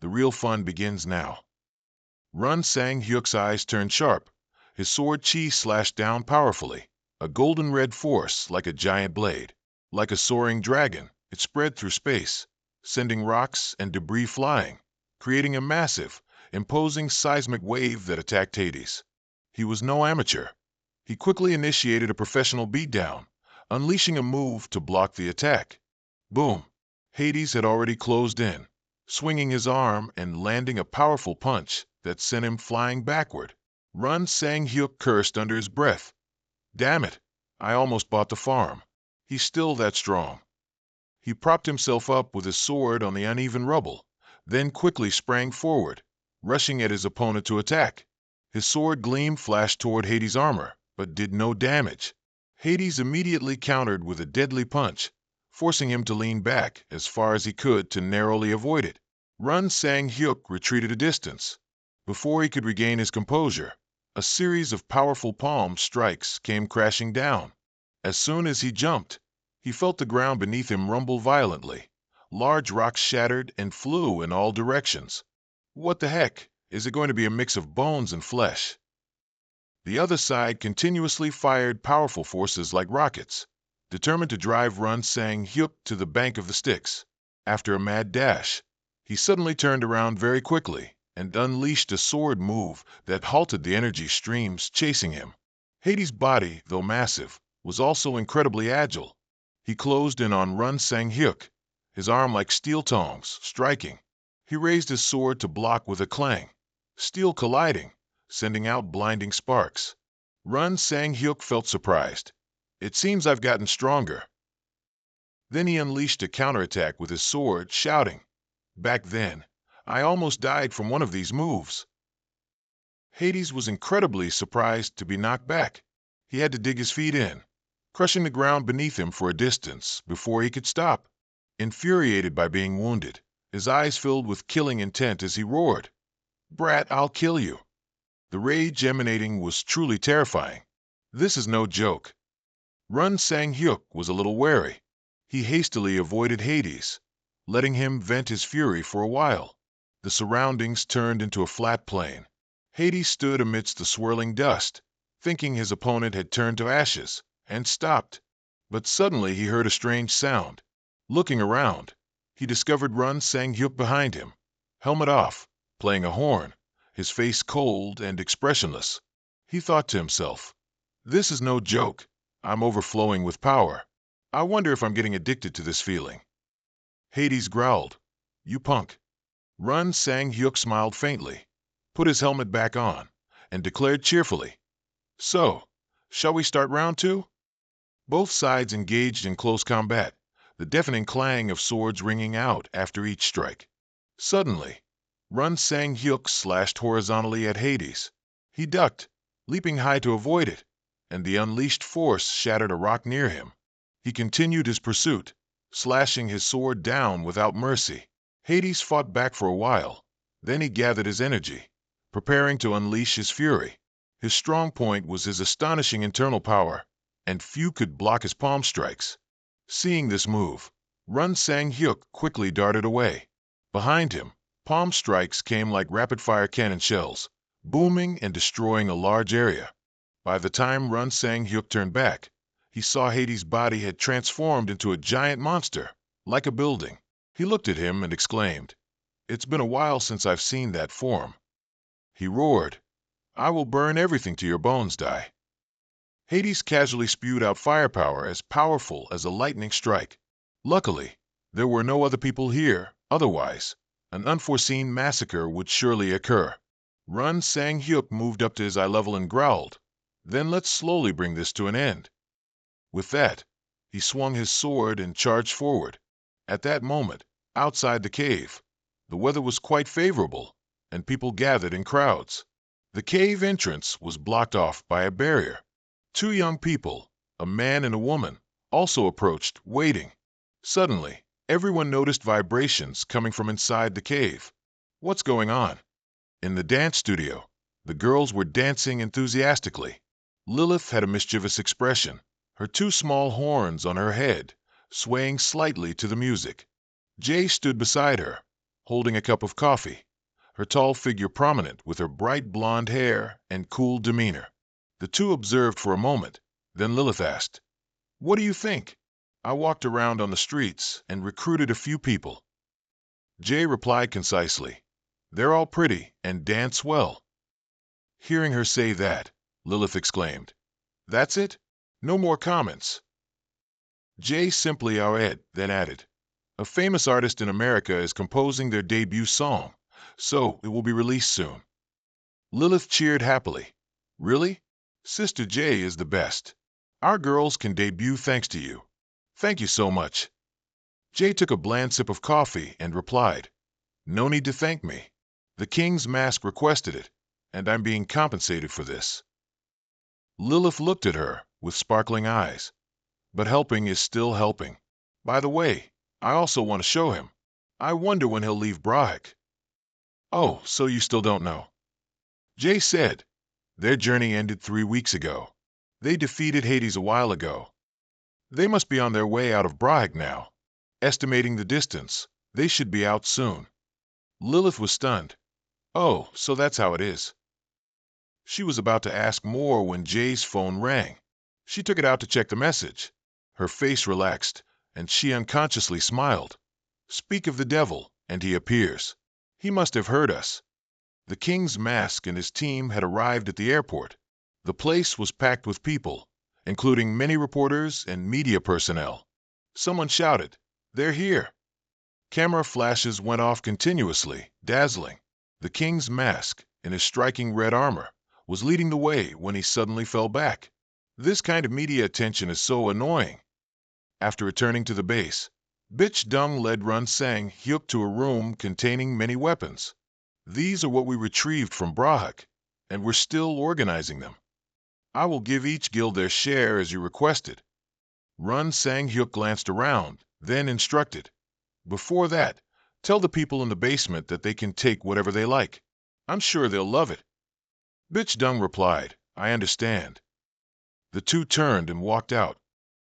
The real fun begins now. Sang Hyuk's eyes turned sharp. His sword chi slashed down powerfully, a golden red force like a giant blade. Like a soaring dragon, it spread through space, sending rocks and debris flying, creating a massive, imposing seismic wave that attacked Hades. He was no amateur. He quickly initiated a professional beatdown, unleashing a move to block the attack. Boom! Hades had already closed in, swinging his arm and landing a powerful punch that sent him flying backward. Sang Hyuk cursed under his breath. Damn it, I almost bought the farm. He's still that strong. He propped himself up with his sword on the uneven rubble, then quickly sprang forward, rushing at his opponent to attack. His sword gleam flashed toward Hades' armor, but did no damage. Hades immediately countered with a deadly punch, forcing him to lean back as far as he could to narrowly avoid it. Sang Hyuk retreated a distance. Before he could regain his composure, a series of powerful palm strikes came crashing down. As soon as he jumped, he felt the ground beneath him rumble violently. Large rocks shattered and flew in all directions. What the heck? Is it going to be a mix of bones and flesh? The other side continuously fired powerful forces like rockets, determined to drive Sang Hyuk to the bank of the Styx. After a mad dash, he suddenly turned around very quickly and unleashed a sword move that halted the energy streams chasing him. Hades' body, though massive, was also incredibly agile. He closed in on Sang Hyuk, his arm like steel tongs, striking. He raised his sword to block with a clang, steel colliding, sending out blinding sparks. Sang Hyuk felt surprised. It seems I've gotten stronger. Then he unleashed a counterattack with his sword, shouting, back then, I almost died from one of these moves. Hades was incredibly surprised to be knocked back. He had to dig his feet in, crushing the ground beneath him for a distance before he could stop. Infuriated by being wounded, his eyes filled with killing intent as he roared, Brat, I'll kill you. The rage emanating was truly terrifying. This is no joke. Sang Hyuk was a little wary. He hastily avoided Hades, letting him vent his fury for a while. The surroundings turned into a flat plain. Hades stood amidst the swirling dust, thinking his opponent had turned to ashes, and stopped. But suddenly he heard a strange sound. Looking around, he discovered Run Sang-hyuk behind him, helmet off, playing a horn, his face cold and expressionless. He thought to himself, "This is no joke. I'm overflowing with power. I wonder if I'm getting addicted to this feeling." Hades growled, "You punk." Run Sang-hyuk smiled faintly, put his helmet back on, and declared cheerfully, "So, shall we start round two?" Both sides engaged in close combat, the deafening clang of swords ringing out after each strike. Suddenly, Run Sang-hyuk slashed horizontally at Hades. He ducked, leaping high to avoid it, and the unleashed force shattered a rock near him. He continued his pursuit, slashing his sword down without mercy. Hades fought back for a while, then he gathered his energy, preparing to unleash his fury. His strong point was his astonishing internal power, and few could block his palm strikes. Seeing this move, Run Sang-hyuk quickly darted away. Behind him, palm strikes came like rapid-fire cannon shells, booming and destroying a large area. By the time Run Sang-hyuk turned back, he saw Hades' body had transformed into a giant monster, like a building. He looked at him and exclaimed, "It's been a while since I've seen that form." He roared, "I will burn everything to your bones, die." Hades casually spewed out firepower as powerful as a lightning strike. Luckily, there were no other people here, otherwise, an unforeseen massacre would surely occur. Run Sang-hyuk moved up to his eye level and growled, "Then let's slowly bring this to an end." With that, he swung his sword and charged forward. At that moment, outside the cave, the weather was quite favorable, and people gathered in crowds. The cave entrance was blocked off by a barrier. Two young people, a man and a woman, also approached, waiting. Suddenly, everyone noticed vibrations coming from inside the cave. "What's going on?" In the dance studio, the girls were dancing enthusiastically. Lilith had a mischievous expression, her two small horns on her head, swaying slightly to the music. Jay stood beside her, holding a cup of coffee, her tall figure prominent with her bright blonde hair and cool demeanor. The two observed for a moment, then Lilith asked, "What do you think?" "I walked around on the streets and recruited a few people." Jay replied concisely, "They're all pretty and dance well." Hearing her say that, Lilith exclaimed, "That's it? No more comments?" Jay simply awed, then added, "A famous artist in America is composing their debut song, so it will be released soon." Lilith cheered happily. "Really? Sister J is the best. Our girls can debut thanks to you. Thank you so much." Jay took a bland sip of coffee and replied, "No need to thank me. The King's Mask requested it, and I'm being compensated for this." Lilith looked at her with sparkling eyes. "But helping is still helping. By the way, I also want to show him. I wonder when he'll leave Brahik." "Oh, so you still don't know?" Jay said, "Their journey ended 3 weeks ago. They defeated Hades a while ago. They must be on their way out of Brahik now. Estimating the distance, they should be out soon." Lilith was stunned. "Oh, so that's how it is." She was about to ask more when Jay's phone rang. She took it out to check the message. Her face relaxed, and she unconsciously smiled. "Speak of the devil, and he appears. He must have heard us." The King's Mask and his team had arrived at the airport. The place was packed with people, including many reporters and media personnel. Someone shouted, "They're here!" Camera flashes went off continuously, dazzling. The King's Mask, in his striking red armor, was leading the way when he suddenly fell back. This kind of media attention is so annoying. After returning to the base, Bitch Dung led Run Sang-hyuk to a room containing many weapons. "These are what we retrieved from Brahik, and we're still organizing them. I will give each guild their share as you requested." Run Sang-hyuk glanced around, then instructed, "Before that, tell the people in the basement that they can take whatever they like. I'm sure they'll love it." Bitch Dung replied, "I understand." The two turned and walked out.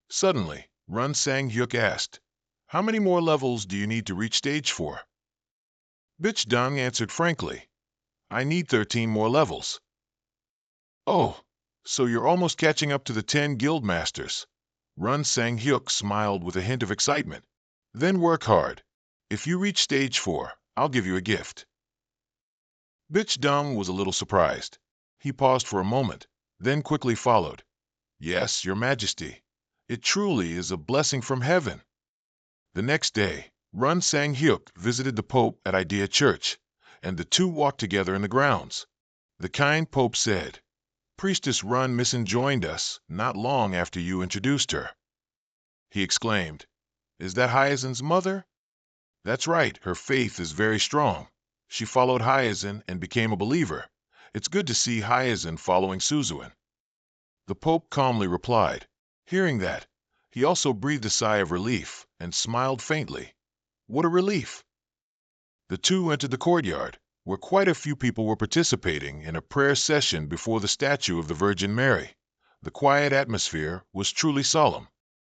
Suddenly, Run Sang-hyuk asked, "How many more levels do you need to reach stage 4?" Bitch Dung answered frankly, I need 13 more levels. Oh, so you're almost catching up to the 10 guild masters. Run Sang Hyuk smiled with a hint of excitement. Then work hard. If you reach stage 4, I'll give you a gift. Bitch Dung was a little surprised. He paused for a moment, then quickly followed. Yes, your majesty. It truly is a blessing from heaven. The next day, Run Sang Hyuk visited the Pope at Idea Church, and the two walked together in the grounds. The kind Pope said, Priestess Run Missin joined us not long after you introduced her. He exclaimed, Is that Hyacinth's mother? That's right, her faith is very strong. She followed Hyacinth and became a believer. It's good to see Hyacinth following Suzuin. The Pope calmly replied. Hearing that, he also breathed a sigh of relief and smiled faintly. What a relief! The two entered the courtyard, where quite a few people were participating in a prayer session before the statue of the Virgin Mary. The quiet atmosphere was truly solemn.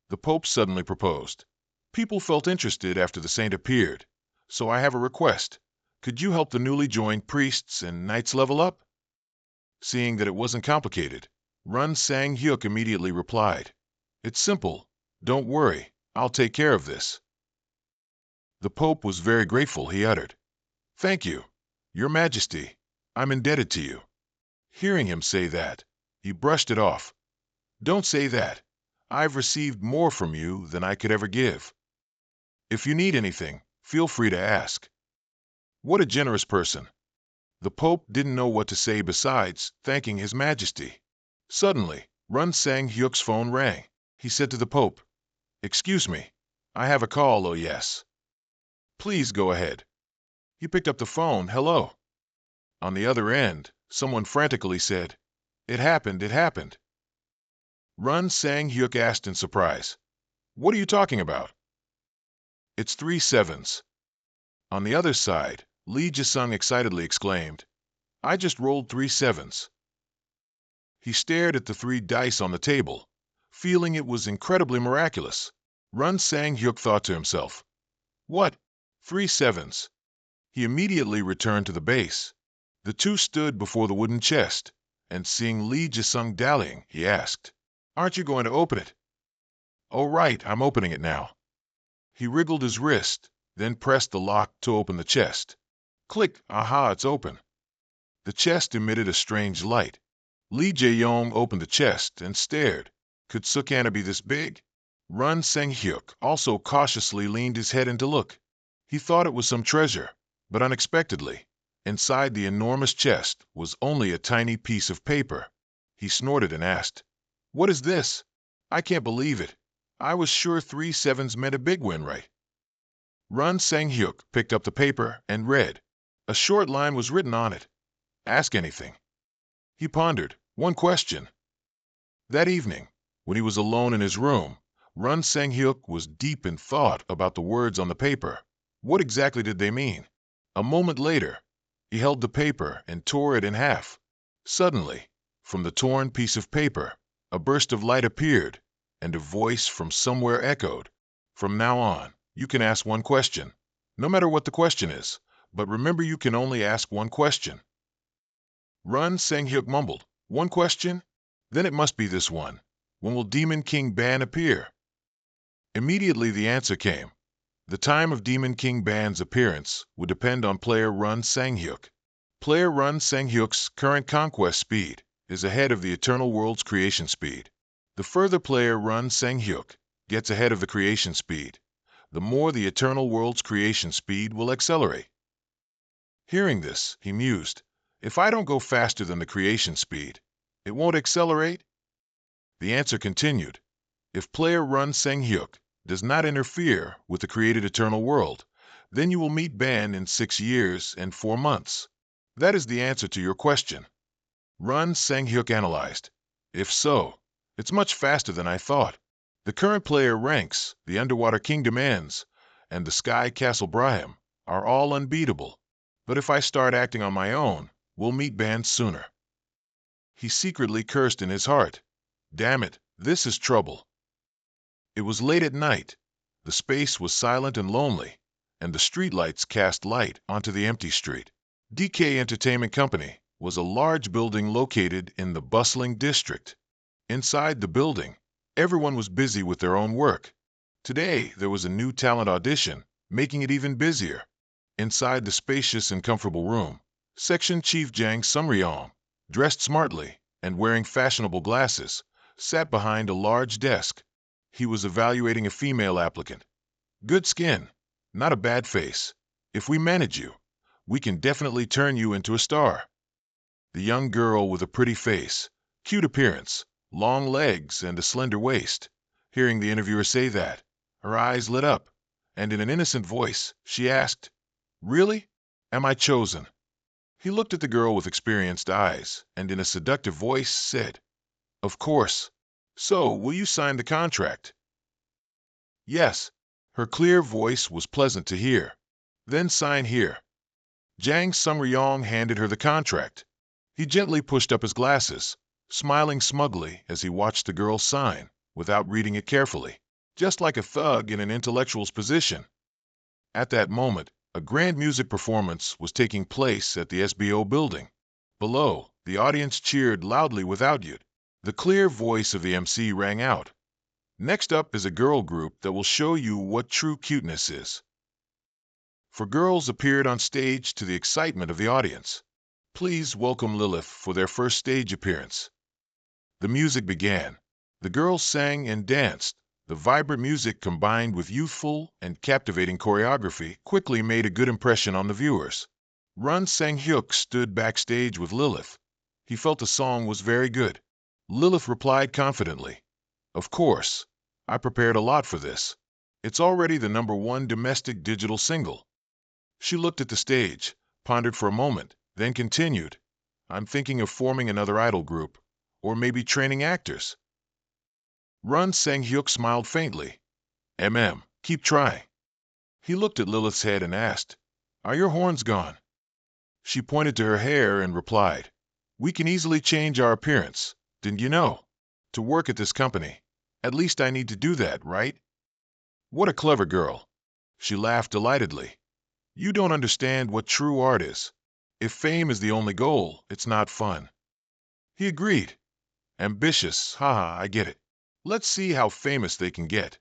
The Pope suddenly proposed. People felt interested after the saint appeared, so I have a request. Could you help the newly joined priests and knights level up? Seeing that it wasn't complicated, Run Sang Hyuk immediately replied, It's simple. Don't worry, I'll take care of this. The Pope was very grateful. He uttered, Thank you, Your Majesty. I'm indebted to you. Hearing him say that, he brushed it off. Don't say that. I've received more from you than I could ever give. If you need anything, feel free to ask. What a generous person. The Pope didn't know what to say besides thanking His Majesty. Suddenly, Run Sang Hyuk's phone rang. He said to the Pope, Excuse me, I have a call, oh yes. Please go ahead. He picked up the phone, hello. On the other end, someone frantically said, It happened, it happened. Run Sang Hyuk asked in surprise, What are you talking about? It's 3 sevens. On the other side, Lee Ji-sung excitedly exclaimed, I just rolled 3 sevens. He stared at the 3 dice on the table, feeling it was incredibly miraculous. Run Sang Hyuk thought to himself, What? 3 sevens. He immediately returned to the base. The two stood before the wooden chest, and seeing Lee Ji-sung dallying, he asked, Aren't you going to open it? Oh right, I'm opening it now. He wriggled his wrist, then pressed the lock to open the chest. Click, aha, it's open. The chest emitted a strange light. Lee Jae-yong opened the chest and stared. Could Sucana be this big? Run Sang Hyuk also cautiously leaned his head in to look. He thought it was some treasure, but unexpectedly, inside the enormous chest was only a tiny piece of paper. He snorted and asked, What is this? I can't believe it. I was sure 3 sevens meant a big win, right? Run Sang Hyuk picked up the paper and read. A short line was written on it. Ask anything. He pondered. One question. That evening, when he was alone in his room, Run Sang Hyuk was deep in thought about the words on the paper. What exactly did they mean? A moment later, he held the paper and tore it in half. Suddenly, from the torn piece of paper, a burst of light appeared, and a voice from somewhere echoed. From now on, you can ask one question, no matter what the question is, but remember you can only ask one question. Run Sang Hyuk mumbled, One question? Then it must be this one. When will Demon King Ban appear? Immediately the answer came. The time of Demon King Ban's appearance would depend on player Run Sang Hyuk. Player Run Sang Hyuk's current conquest speed is ahead of the Eternal World's creation speed. The further player Run Sang Hyuk gets ahead of the creation speed, the more the Eternal World's creation speed will accelerate. Hearing this, he mused, If I don't go faster than the creation speed, it won't accelerate? The answer continued. If player Run Sang Hyuk does not interfere with the created Eternal World, then you will meet Ban in 6 years and 4 months. That is the answer to your question. Run Sang Hyuk analyzed. If so, it's much faster than I thought. The current player ranks, the Underwater Kingdom ends, and the Sky Castle Brahim are all unbeatable. But if I start acting on my own, we'll meet Ban sooner. He secretly cursed in his heart. Damn it, this is trouble. It was late at night. The space was silent and lonely, and the streetlights cast light onto the empty street. DK Entertainment Company was a large building located in the bustling district. Inside the building, everyone was busy with their own work. Today, there was a new talent audition, making it even busier. Inside the spacious and comfortable room, Section Chief Jang Suchin, dressed smartly and wearing fashionable glasses, sat behind a large desk. He was evaluating a female applicant. Good skin, not a bad face. If we manage you, we can definitely turn you into a star. The young girl with a pretty face, cute appearance, long legs, and a slender waist. Hearing the interviewer say that, her eyes lit up, and in an innocent voice, she asked, "Really? Am I chosen?" He looked at the girl with experienced eyes, and in a seductive voice said, "Of course. So, will you sign the contract?" "Yes." Her clear voice was pleasant to hear. "Then sign here." Jang Suchin handed her the contract. He gently pushed up his glasses, smiling smugly as he watched the girl sign, without reading it carefully, just like a thug in an intellectual's position. At that moment, a grand music performance was taking place at the SBO building. Below, the audience cheered loudly without you. The clear voice of the MC rang out. "Next up is a girl group that will show you what true cuteness is." Four girls appeared on stage to the excitement of the audience. Please welcome Lilith for their first stage appearance. The music began. The girls sang and danced. The vibrant music combined with youthful and captivating choreography quickly made a good impression on the viewers. Run Sang-hyuk stood backstage with Lilith. He felt the song was very good. Lilith replied confidently, "Of course. I prepared a lot for this. It's already the #1 domestic digital single." She looked at the stage, pondered for a moment, then continued, "I'm thinking of forming another idol group, or maybe training actors." Run Sang-hyuk smiled faintly. Keep trying." He looked at Lilith's head and asked, "Are your horns gone?" She pointed to her hair and replied, "We can easily change our appearance, didn't you know? To work at this company. At least I need to do that, right?" "What a clever girl." She laughed delightedly. "You don't understand what true art is. If fame is the only goal, it's not fun." He agreed. "Ambitious, haha, I get it. Let's see how famous they can get."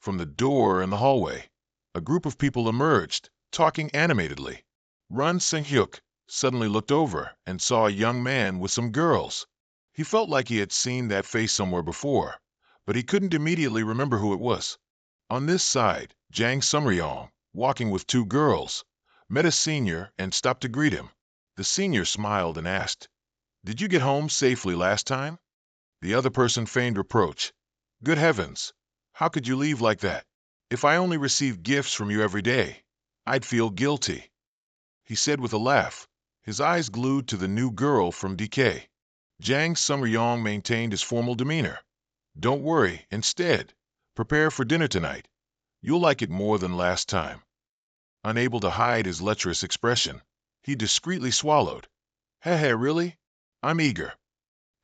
From the door in the hallway, a group of people emerged, talking animatedly. Run Sang-hyuk suddenly looked over and saw a young man with some girls. He felt like he had seen that face somewhere before, but he couldn't immediately remember who it was. On this side, Jang Suchin, walking with two girls, met a senior and stopped to greet him. The senior smiled and asked, "Did you get home safely last time?" The other person feigned reproach. "Good heavens, how could you leave like that? If I only received gifts from you every day, I'd feel guilty." He said with a laugh, his eyes glued to the new girl from DK. Jang Suchin maintained his formal demeanor. "Don't worry, instead, prepare for dinner tonight. You'll like it more than last time." Unable to hide his lecherous expression, he discreetly swallowed. "Heh, really? I'm eager."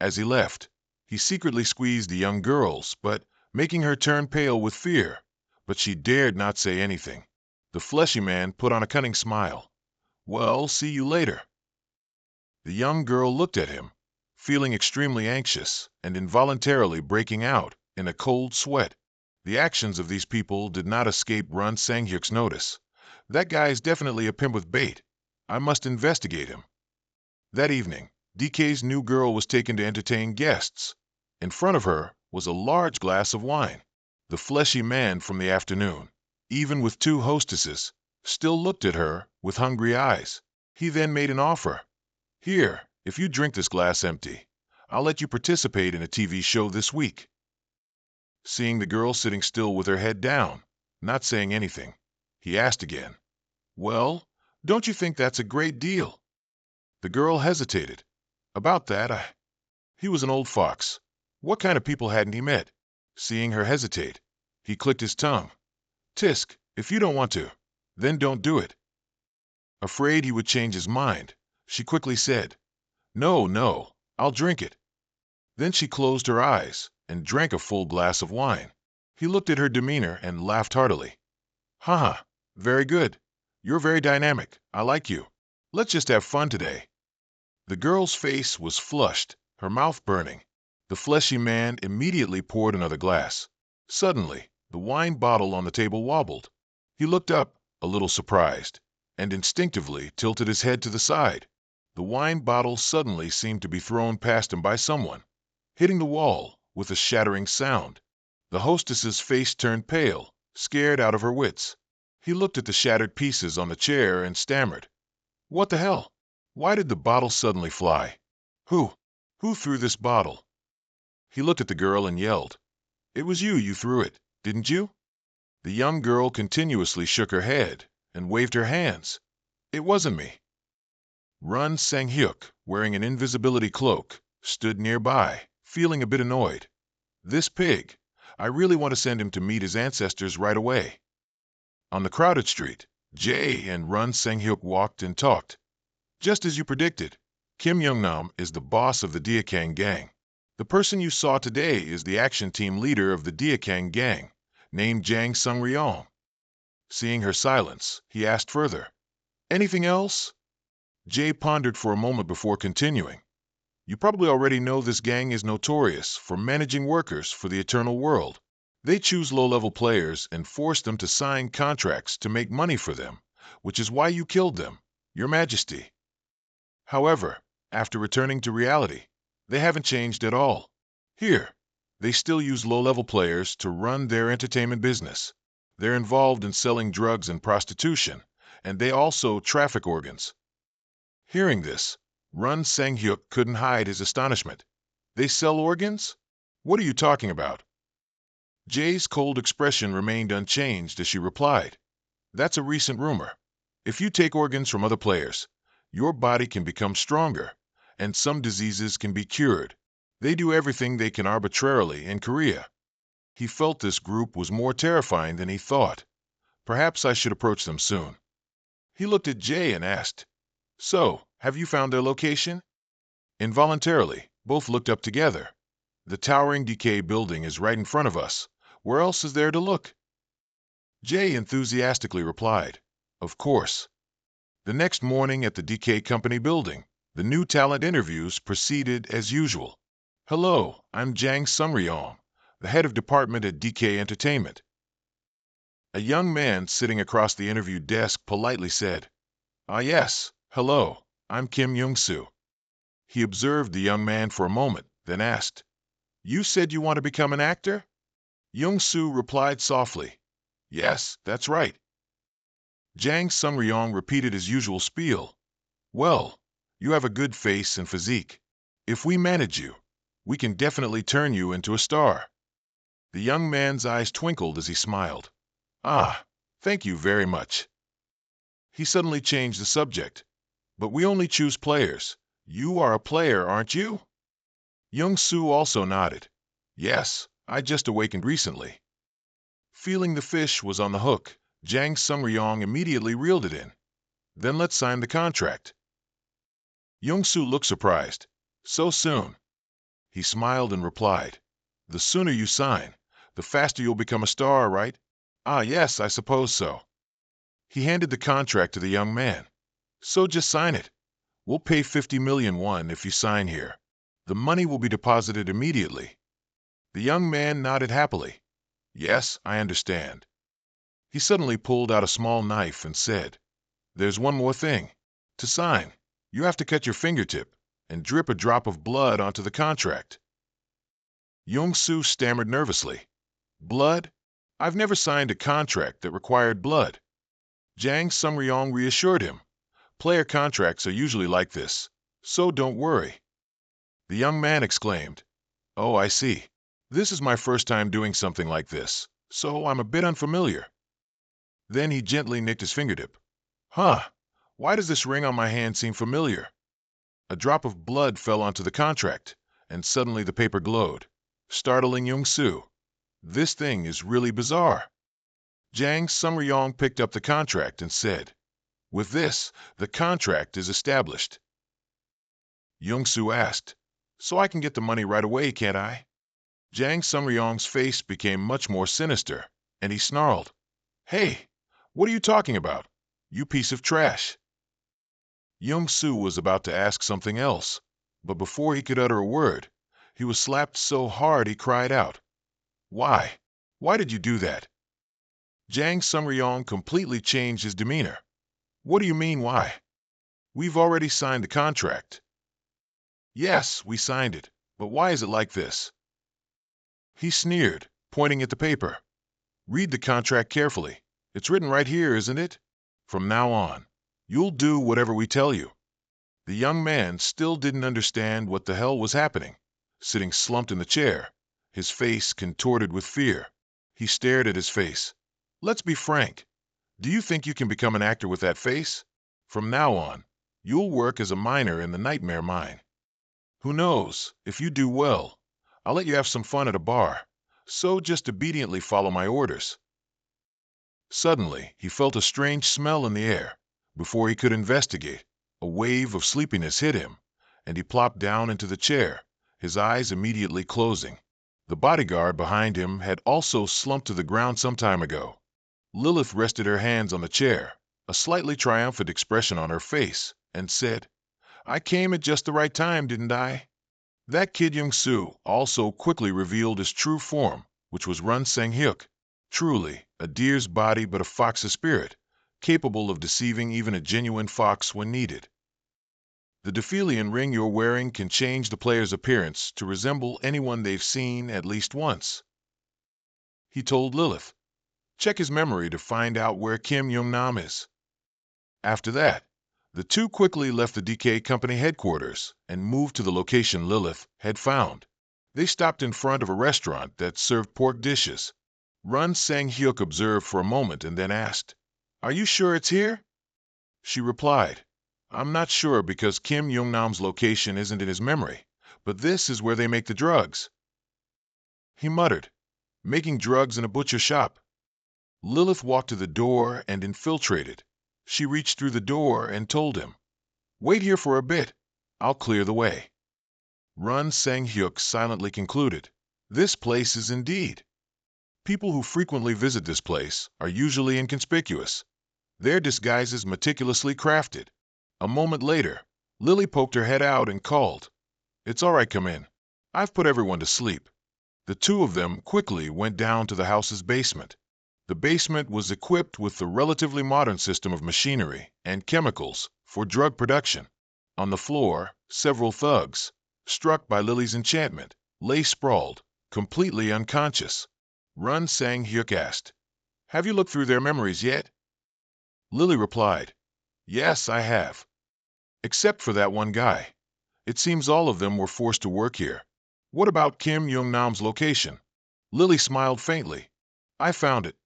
As he left, he secretly squeezed the young girls, making her turn pale with fear, but she dared not say anything. The fleshy man put on a cunning smile. "Well, see you later." The young girl looked at him, feeling extremely anxious and involuntarily breaking out in a cold sweat. The actions of these people did not escape Run Sang-hyuk's notice. That guy's definitely a pimp with bait. I must investigate him. That evening, DK's new girl was taken to entertain guests. In front of her was a large glass of wine. The fleshy man from the afternoon, even with two hostesses, still looked at her with hungry eyes. He then made an offer. "Here, if you drink this glass empty, I'll let you participate in a TV show this week." Seeing the girl sitting still with her head down, not saying anything, he asked again, "Well, don't you think that's a great deal?" The girl hesitated. "About that, He was an old fox. What kind of people hadn't he met? Seeing her hesitate, he clicked his tongue. "Tisk, if you don't want to, then don't do it." Afraid he would change his mind, she quickly said, "No, no, I'll drink it." Then she closed her eyes and drank a full glass of wine. He looked at her demeanor and laughed heartily. "Haha, very good. You're very dynamic. I like you." Let's just have fun today." The girl's face was flushed, her mouth burning. The fleshy man immediately poured another glass. Suddenly, the wine bottle on the table wobbled. He looked up, a little surprised, and instinctively tilted his head to the side. The wine bottle suddenly seemed to be thrown past him by someone, hitting the wall with a shattering sound. The hostess's face turned pale, scared out of her wits. He looked at the shattered pieces on the chair and stammered, "What the hell? Why did the bottle suddenly fly? Who threw this bottle?" He looked at the girl and yelled, "It was you threw it, didn't you?" The young girl continuously shook her head and waved her hands. "It wasn't me." Run Sang-hyuk, wearing an invisibility cloak, stood nearby, feeling a bit annoyed. "This pig. I really want to send him to meet his ancestors right away." On the crowded street, Jae and Run Sang-hyuk walked and talked. "Just as you predicted, Kim Young-nam is the boss of the Deakang gang. The person you saw today is the action team leader of the Deakang gang, named Jang Sung-ryong." Seeing her silence, he asked further, "Anything else?" Jae pondered for a moment before continuing. "You probably already know this gang is notorious for managing workers for the Eternal World. They choose low-level players and force them to sign contracts to make money for them, which is why you killed them, Your Majesty. However, after returning to reality, they haven't changed at all. Here, they still use low-level players to run their entertainment business. They're involved in selling drugs and prostitution, and they also traffic organs." Hearing this, Run Sang-hyuk couldn't hide his astonishment. "They sell organs? What are you talking about?" Jae's cold expression remained unchanged as she replied, "That's a recent rumor. If you take organs from other players, your body can become stronger, and some diseases can be cured. They do everything they can arbitrarily in Korea." He felt this group was more terrifying than he thought. Perhaps I should approach them soon. He looked at Jae and asked, "So, have you found their location?" Involuntarily, both looked up together. "The towering decay building is right in front of us. Where else is there to look?" Jae enthusiastically replied, "Of course." The next morning at the DK Company building, the new talent interviews proceeded as usual. "Hello, I'm Jang Sung-ryong, the head of department at DK Entertainment." A young man sitting across the interview desk politely said, "Ah yes, hello, I'm Kim Young-soo." He observed the young man for a moment, then asked, "You said you want to become an actor?" Young-soo replied softly, "Yes, that's right." Jang Sung-ryong repeated his usual spiel. "Well, you have a good face and physique. If we manage you, we can definitely turn you into a star." The young man's eyes twinkled as he smiled. "Ah, thank you very much." He suddenly changed the subject. "But we only choose players. You are a player, aren't you?" Young-soo also nodded. "Yes, I just awakened recently." Feeling the fish was on the hook, Jang Sung-ryong immediately reeled it in. "Then let's sign the contract." Young-soo looked surprised. "So soon?" He smiled and replied, "The sooner you sign, the faster you'll become a star, right?" "Ah, yes, I suppose so." He handed the contract to the young man. "So just sign it. We'll pay 50 million won if you sign here. The money will be deposited immediately." The young man nodded happily. "Yes, I understand." He suddenly pulled out a small knife and said, "There's one more thing. To sign, you have to cut your fingertip and drip a drop of blood onto the contract." Young-soo stammered nervously, "Blood? I've never signed a contract that required blood." Jang Sung-ryong reassured him, "Player contracts are usually like this, so don't worry." The young man exclaimed, "Oh, I see. This is my first time doing something like this, so I'm a bit unfamiliar." Then he gently nicked his fingertip. "Huh, why does this ring on my hand seem familiar?" A drop of blood fell onto the contract, and suddenly the paper glowed, startling Young-soo. "This thing is really bizarre." Jang Sung-ryong picked up the contract and said, "With this, the contract is established." Young-soo asked, "So I can get the money right away, can't I?" Jang Sung-ryong's face became much more sinister, and he snarled, "Hey, what are you talking about, you piece of trash?" Young-soo was about to ask something else, but before he could utter a word, he was slapped so hard he cried out. Why? Why did you do that? Jang Suchin completely changed his demeanor. What do you mean, why? We've already signed the contract. Yes, we signed it, but why is it like this? He sneered, pointing at the paper. Read the contract carefully. It's written right here, isn't it? From now on, you'll do whatever we tell you. The young man still didn't understand what the hell was happening. Sitting slumped in the chair, his face contorted with fear, he stared at his face. Let's be frank. Do you think you can become an actor with that face? From now on, you'll work as a miner in the nightmare mine. Who knows, if you do well, I'll let you have some fun at a bar. So just obediently follow my orders. Suddenly, he felt a strange smell in the air. Before he could investigate, a wave of sleepiness hit him, and he plopped down into the chair, his eyes immediately closing. The bodyguard behind him had also slumped to the ground some time ago. Lilith rested her hands on the chair, a slightly triumphant expression on her face, and said, I came at just the right time, didn't I? That kid Young-soo also quickly revealed his true form, which was Run Sang-hyuk. Truly, a deer's body but a fox's spirit, capable of deceiving even a genuine fox when needed. The Dephelian ring you're wearing can change the player's appearance to resemble anyone they've seen at least once. He told Lilith. Check his memory to find out where Kim Young-nam is. After that, the two quickly left the DK Company headquarters and moved to the location Lilith had found. They stopped in front of a restaurant that served pork dishes. Run Sang-hyuk observed for a moment and then asked, Are you sure it's here? She replied, I'm not sure because Kim Young-nam's location isn't in his memory, but this is where they make the drugs. He muttered, Making drugs in a butcher shop. Lilith walked to the door and infiltrated. She reached through the door and told him, Wait here for a bit. I'll clear the way. Run Sang-hyuk silently concluded, This place is indeed. People who frequently visit this place are usually inconspicuous, their disguises meticulously crafted. A moment later, Lily poked her head out and called, It's all right, come in. I've put everyone to sleep. The two of them quickly went down to the house's basement. The basement was equipped with a relatively modern system of machinery and chemicals for drug production. On the floor, several thugs, struck by Lily's enchantment, lay sprawled, completely unconscious. Run Sang-hyuk asked, Have you looked through their memories yet? Lily replied, Yes, I have. Except for that one guy. It seems all of them were forced to work here. What about Kim Young-nam's location? Lily smiled faintly. I found it.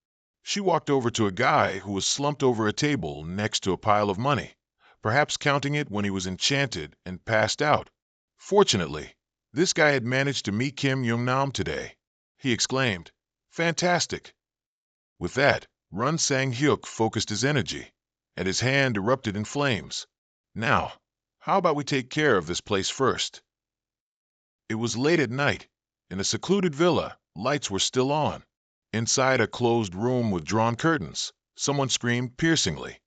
She walked over to a guy who was slumped over a table next to a pile of money, perhaps counting it when he was enchanted and passed out. Fortunately, this guy had managed to meet Kim Young-nam today. He exclaimed, Fantastic! With that, Run Sang-hyuk focused his energy, and his hand erupted in flames. Now, how about we take care of this place first? It was late at night. In a secluded villa, lights were still on. Inside a closed room with drawn curtains, someone screamed piercingly,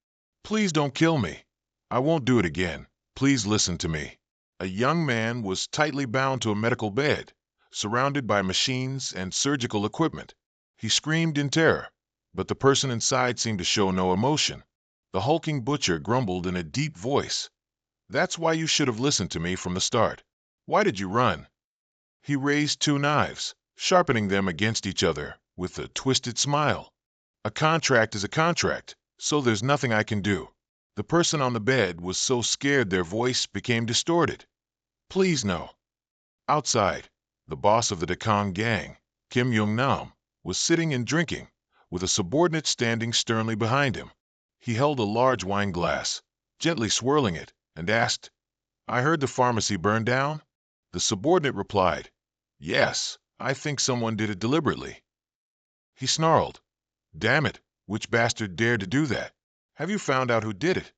Please don't kill me. I won't do it again. Please listen to me. A young man was tightly bound to a medical bed, surrounded by machines and surgical equipment. He screamed in terror, but the person inside seemed to show no emotion. The hulking butcher grumbled in a deep voice, That's why you should have listened to me from the start. Why did you run? He raised two knives, sharpening them against each other, with a twisted smile. A contract is a contract, so there's nothing I can do. The person on the bed was so scared their voice became distorted. Please no. Outside, the boss of the Dekong gang, Kim Young-nam, was sitting and drinking, with a subordinate standing sternly behind him. He held a large wine glass, gently swirling it, and asked, I heard the pharmacy burned down? The subordinate replied, Yes, I think someone did it deliberately. He snarled, Damn it, which bastard dared to do that? Have you found out who did it?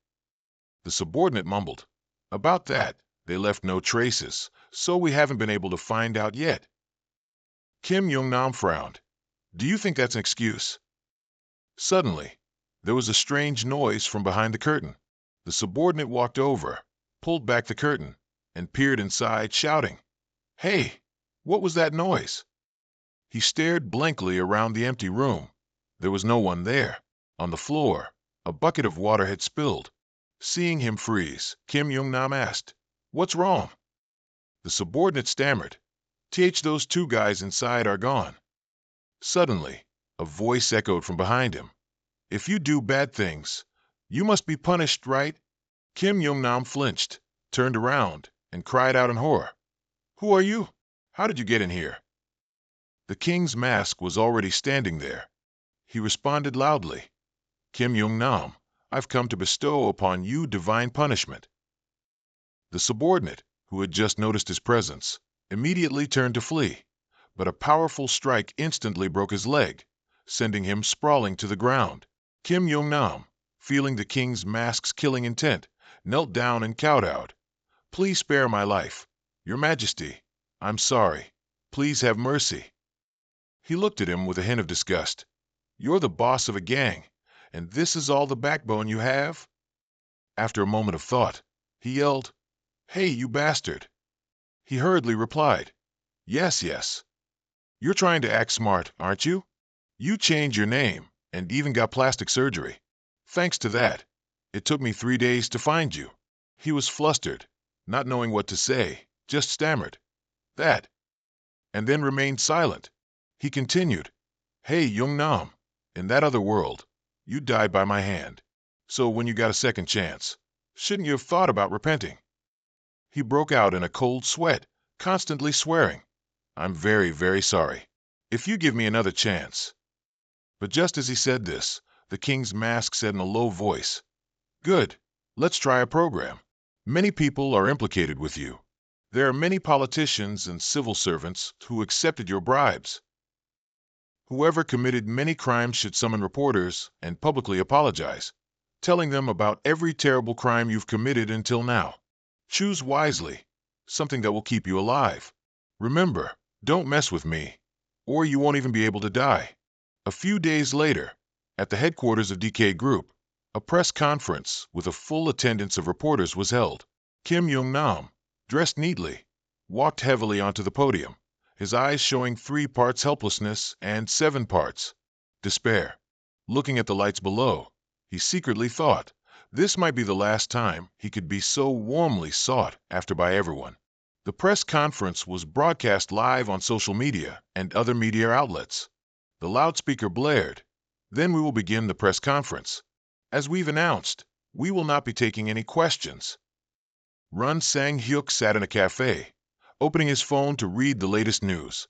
The subordinate mumbled, About that, they left no traces, so we haven't been able to find out yet. Kim Young-nam frowned. Do you think that's an excuse? Suddenly, there was a strange noise from behind the curtain. The subordinate walked over, pulled back the curtain, and peered inside, shouting, "Hey, what was that noise?" He stared blankly around the empty room. There was no one there. On the floor, a bucket of water had spilled. Seeing him freeze, Kim Young-nam asked, "What's wrong?" The subordinate stammered, "Those two guys inside are gone." Suddenly, a voice echoed from behind him. "If you do bad things, you must be punished, right?" Kim Young-nam flinched, turned around, and cried out in horror, "Who are you? How did you get in here?" The king's mask was already standing there. He responded loudly, "Kim Young-nam, I've come to bestow upon you divine punishment." The subordinate, who had just noticed his presence, immediately turned to flee, but a powerful strike instantly broke his leg, sending him sprawling to the ground. Kim Young-nam, feeling the king's mask's killing intent, knelt down and kowtowed. "Please spare my life. Your Majesty, I'm sorry. Please have mercy." He looked at him with a hint of disgust. "You're the boss of a gang, and this is all the backbone you have?" After a moment of thought, he yelled, "Hey, you bastard!" He hurriedly replied, "Yes, yes. You're trying to act smart, aren't you? You changed your name and even got plastic surgery. Thanks to that, it took me 3 days to find you." He was flustered, not knowing what to say, just stammered, "That," and then remained silent. He continued, "Hey, Young-nam, in that other world, you died by my hand. So when you got a second chance, shouldn't you have thought about repenting?" He broke out in a cold sweat, constantly swearing, "I'm very, very sorry. If you give me another chance." But just as he said this, the king's mask said in a low voice, "Good, let's try a program. Many people are implicated with you. There are many politicians and civil servants who accepted your bribes. Whoever committed many crimes should summon reporters and publicly apologize, telling them about every terrible crime you've committed until now. Choose wisely, something that will keep you alive. Remember, don't mess with me, or you won't even be able to die." A few days later, at the headquarters of DK Group, a press conference with a full attendance of reporters was held. Kim Young-nam, dressed neatly, walked heavily onto the podium, his eyes showing 3 parts helplessness and 7 parts despair. Looking at the lights below, he secretly thought this might be the last time he could be so warmly sought after by everyone. The press conference was broadcast live on social media and other media outlets. The loudspeaker blared, "Then we will begin the press conference. As we've announced, we will not be taking any questions." Run Sang-hyuk sat in a cafe, opening his phone to read the latest news.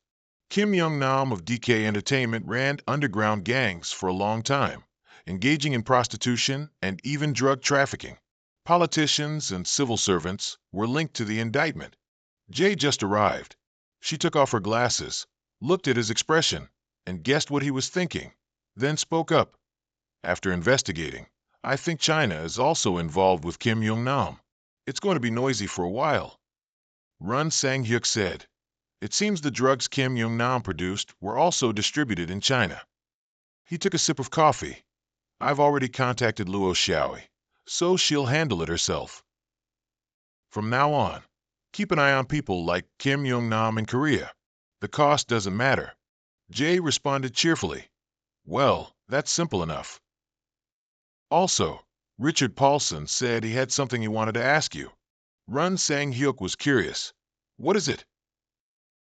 Kim Young-nam of DK Entertainment ran underground gangs for a long time, engaging in prostitution and even drug trafficking. Politicians and civil servants were linked to the indictment. Jay just arrived. She took off her glasses, looked at his expression, and guessed what he was thinking, then spoke up. "After investigating, I think China is also involved with Kim Young-nam. It's going to be noisy for a while." Run Sang-hyuk said, "It seems the drugs Kim Young-nam produced were also distributed in China." He took a sip of coffee. "I've already contacted Luo Xiaoi, so she'll handle it herself. From now on, keep an eye on people like Kim Young-nam in Korea. The cost doesn't matter." Jay responded cheerfully, "Well, that's simple enough. Also, Richard Paulson said he had something he wanted to ask you." Run Sang-hyuk was curious. "What is it?"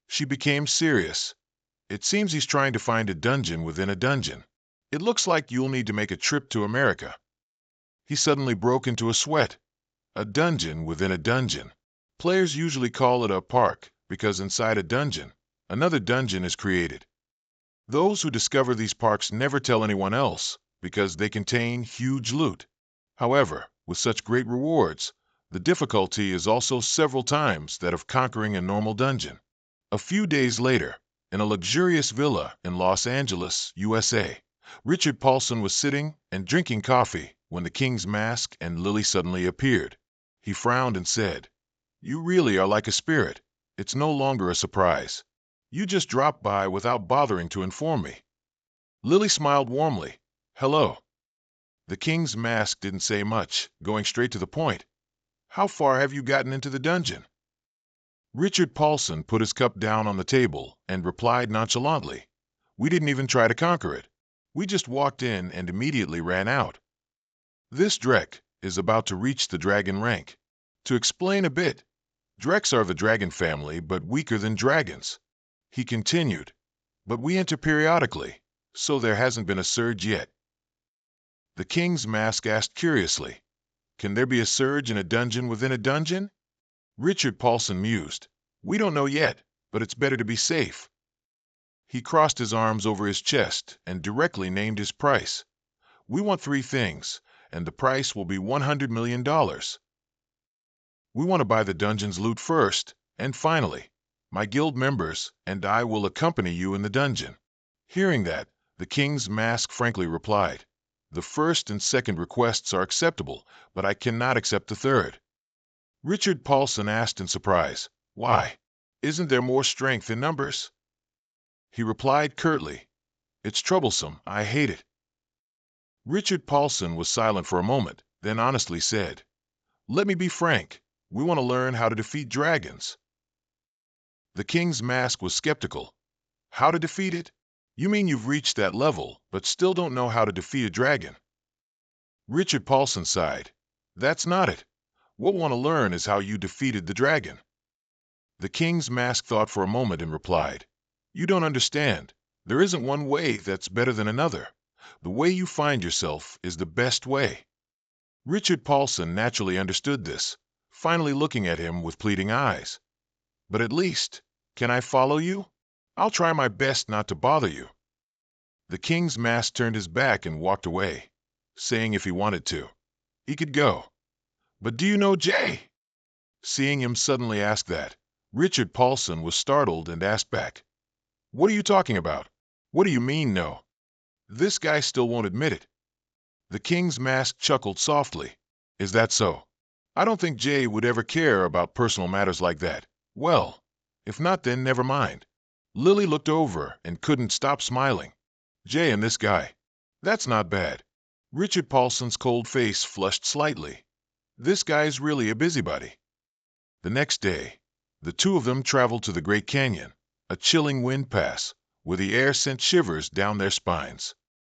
She became serious. "It seems he's trying to find a dungeon within a dungeon. It looks like you'll need to make a trip to America." He suddenly broke into a sweat. A dungeon within a dungeon. Players usually call it a park because inside a dungeon, another dungeon is created. Those who discover these parks never tell anyone else because they contain huge loot. However, with such great rewards, the difficulty is also several times that of conquering a normal dungeon. A few days later, in a luxurious villa in Los Angeles, USA, Richard Paulson was sitting and drinking coffee when the King's mask and Lily suddenly appeared. He frowned and said, "You really are like a spirit. It's no longer a surprise. You just dropped by without bothering to inform me." Lily smiled warmly. "Hello." The king's mask didn't say much, going straight to the point. How far have you gotten into the dungeon? Richard Paulson put his cup down on the table and replied nonchalantly, We didn't even try to conquer it. We just walked in and immediately ran out. This Drek is about to reach the dragon rank. To explain a bit, Dreks are the dragon family, but weaker than dragons. He continued, but we enter periodically, so there hasn't been a surge yet. The king's mask asked curiously, Can there be a surge in a dungeon within a dungeon? Richard Paulson mused, We don't know yet, but it's better to be safe. He crossed his arms over his chest and directly named his price. We want 3 things, and the price will be $100 million. We want to buy the dungeon's loot first, and finally, my guild members and I will accompany you in the dungeon. Hearing that, the king's mask frankly replied, The first and second requests are acceptable, but I cannot accept the third. Richard Paulson asked in surprise, Why? Isn't there more strength in numbers? He replied curtly, It's troublesome, I hate it. Richard Paulson was silent for a moment, then honestly said, Let me be frank, we want to learn how to defeat dragons. The king's mask was skeptical. How to defeat it? You mean you've reached that level, but still don't know how to defeat a dragon? Richard Paulson sighed. That's not it. What we want to learn is how you defeated the dragon. The king's mask thought for a moment and replied, You don't understand. There isn't one way that's better than another. The way you find yourself is the best way. Richard Paulson naturally understood this, finally looking at him with pleading eyes. But at least, can I follow you? I'll try my best not to bother you. The king's mask turned his back and walked away, saying if he wanted to, he could go. But do you know Jay? Seeing him suddenly ask that, Richard Paulson was startled and asked back, What are you talking about? What do you mean, no? This guy still won't admit it. The king's mask chuckled softly. Is that so? I don't think Jay would ever care about personal matters like that. Well, if not, then never mind. Lily looked over and couldn't stop smiling. Jay and this guy. That's not bad. Richard Paulson's cold face flushed slightly. This guy's really a busybody. The next day, the two of them traveled to the Great Canyon, a chilling wind pass, where the air sent shivers down their spines.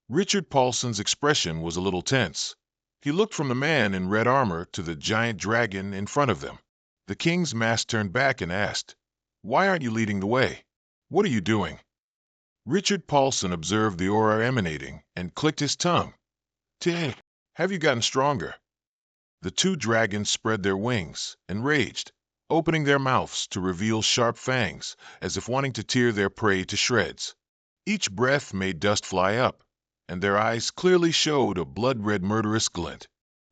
Richard Paulson's expression was a little tense. He looked from the man in red armor to the giant dragon in front of them. The king's mask turned back and asked, Why aren't you leading the way? What are you doing? Richard Paulson observed the aura emanating and clicked his tongue. Ting, have you gotten stronger? The 2 dragons spread their wings and raged, opening their mouths to reveal sharp fangs, as if wanting to tear their prey to shreds. Each breath made dust fly up, and their eyes clearly showed a blood-red murderous glint.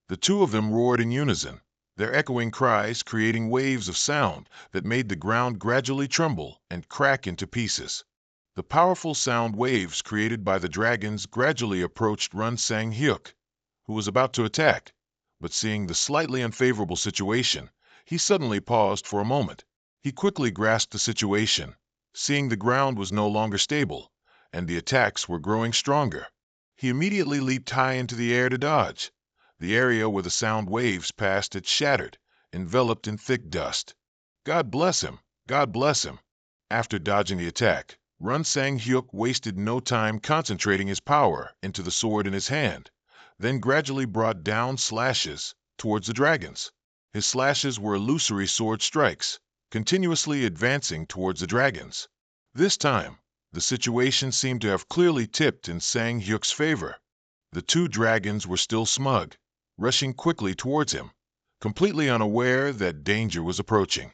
The 2 of them roared in unison, their echoing cries creating waves of sound that made the ground gradually tremble and crack into pieces. The powerful sound waves created by the dragons gradually approached Run Sang Hyuk, who was about to attack, but seeing the slightly unfavorable situation, he suddenly paused for a moment. He quickly grasped the situation, seeing the ground was no longer stable, and the attacks were growing stronger. He immediately leaped high into the air to dodge. The area where the sound waves passed had shattered, enveloped in thick dust. God bless him! God bless him! After dodging the attack, Run Sang Hyuk wasted no time concentrating his power into the sword in his hand, then gradually brought down slashes towards the dragons. His slashes were illusory sword strikes, continuously advancing towards the dragons. This time, the situation seemed to have clearly tipped in Sang Hyuk's favor. The 2 dragons were still smug, rushing quickly towards him, completely unaware that danger was approaching.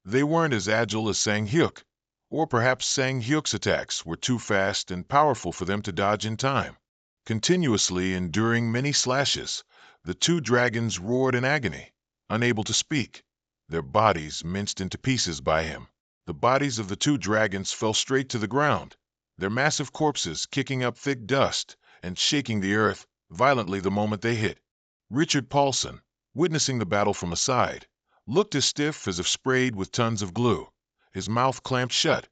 They weren't as agile as Sang Hyuk, or perhaps Sang Hyuk's attacks were too fast and powerful for them to dodge in time. Continuously enduring many slashes, the 2 dragons roared in agony, unable to speak, their bodies minced into pieces by him. The bodies of the 2 dragons fell straight to the ground, their massive corpses kicking up thick dust and shaking the earth violently the moment they hit. Richard Paulson, witnessing the battle from aside, looked as stiff as if sprayed with tons of glue, his mouth clamped shut,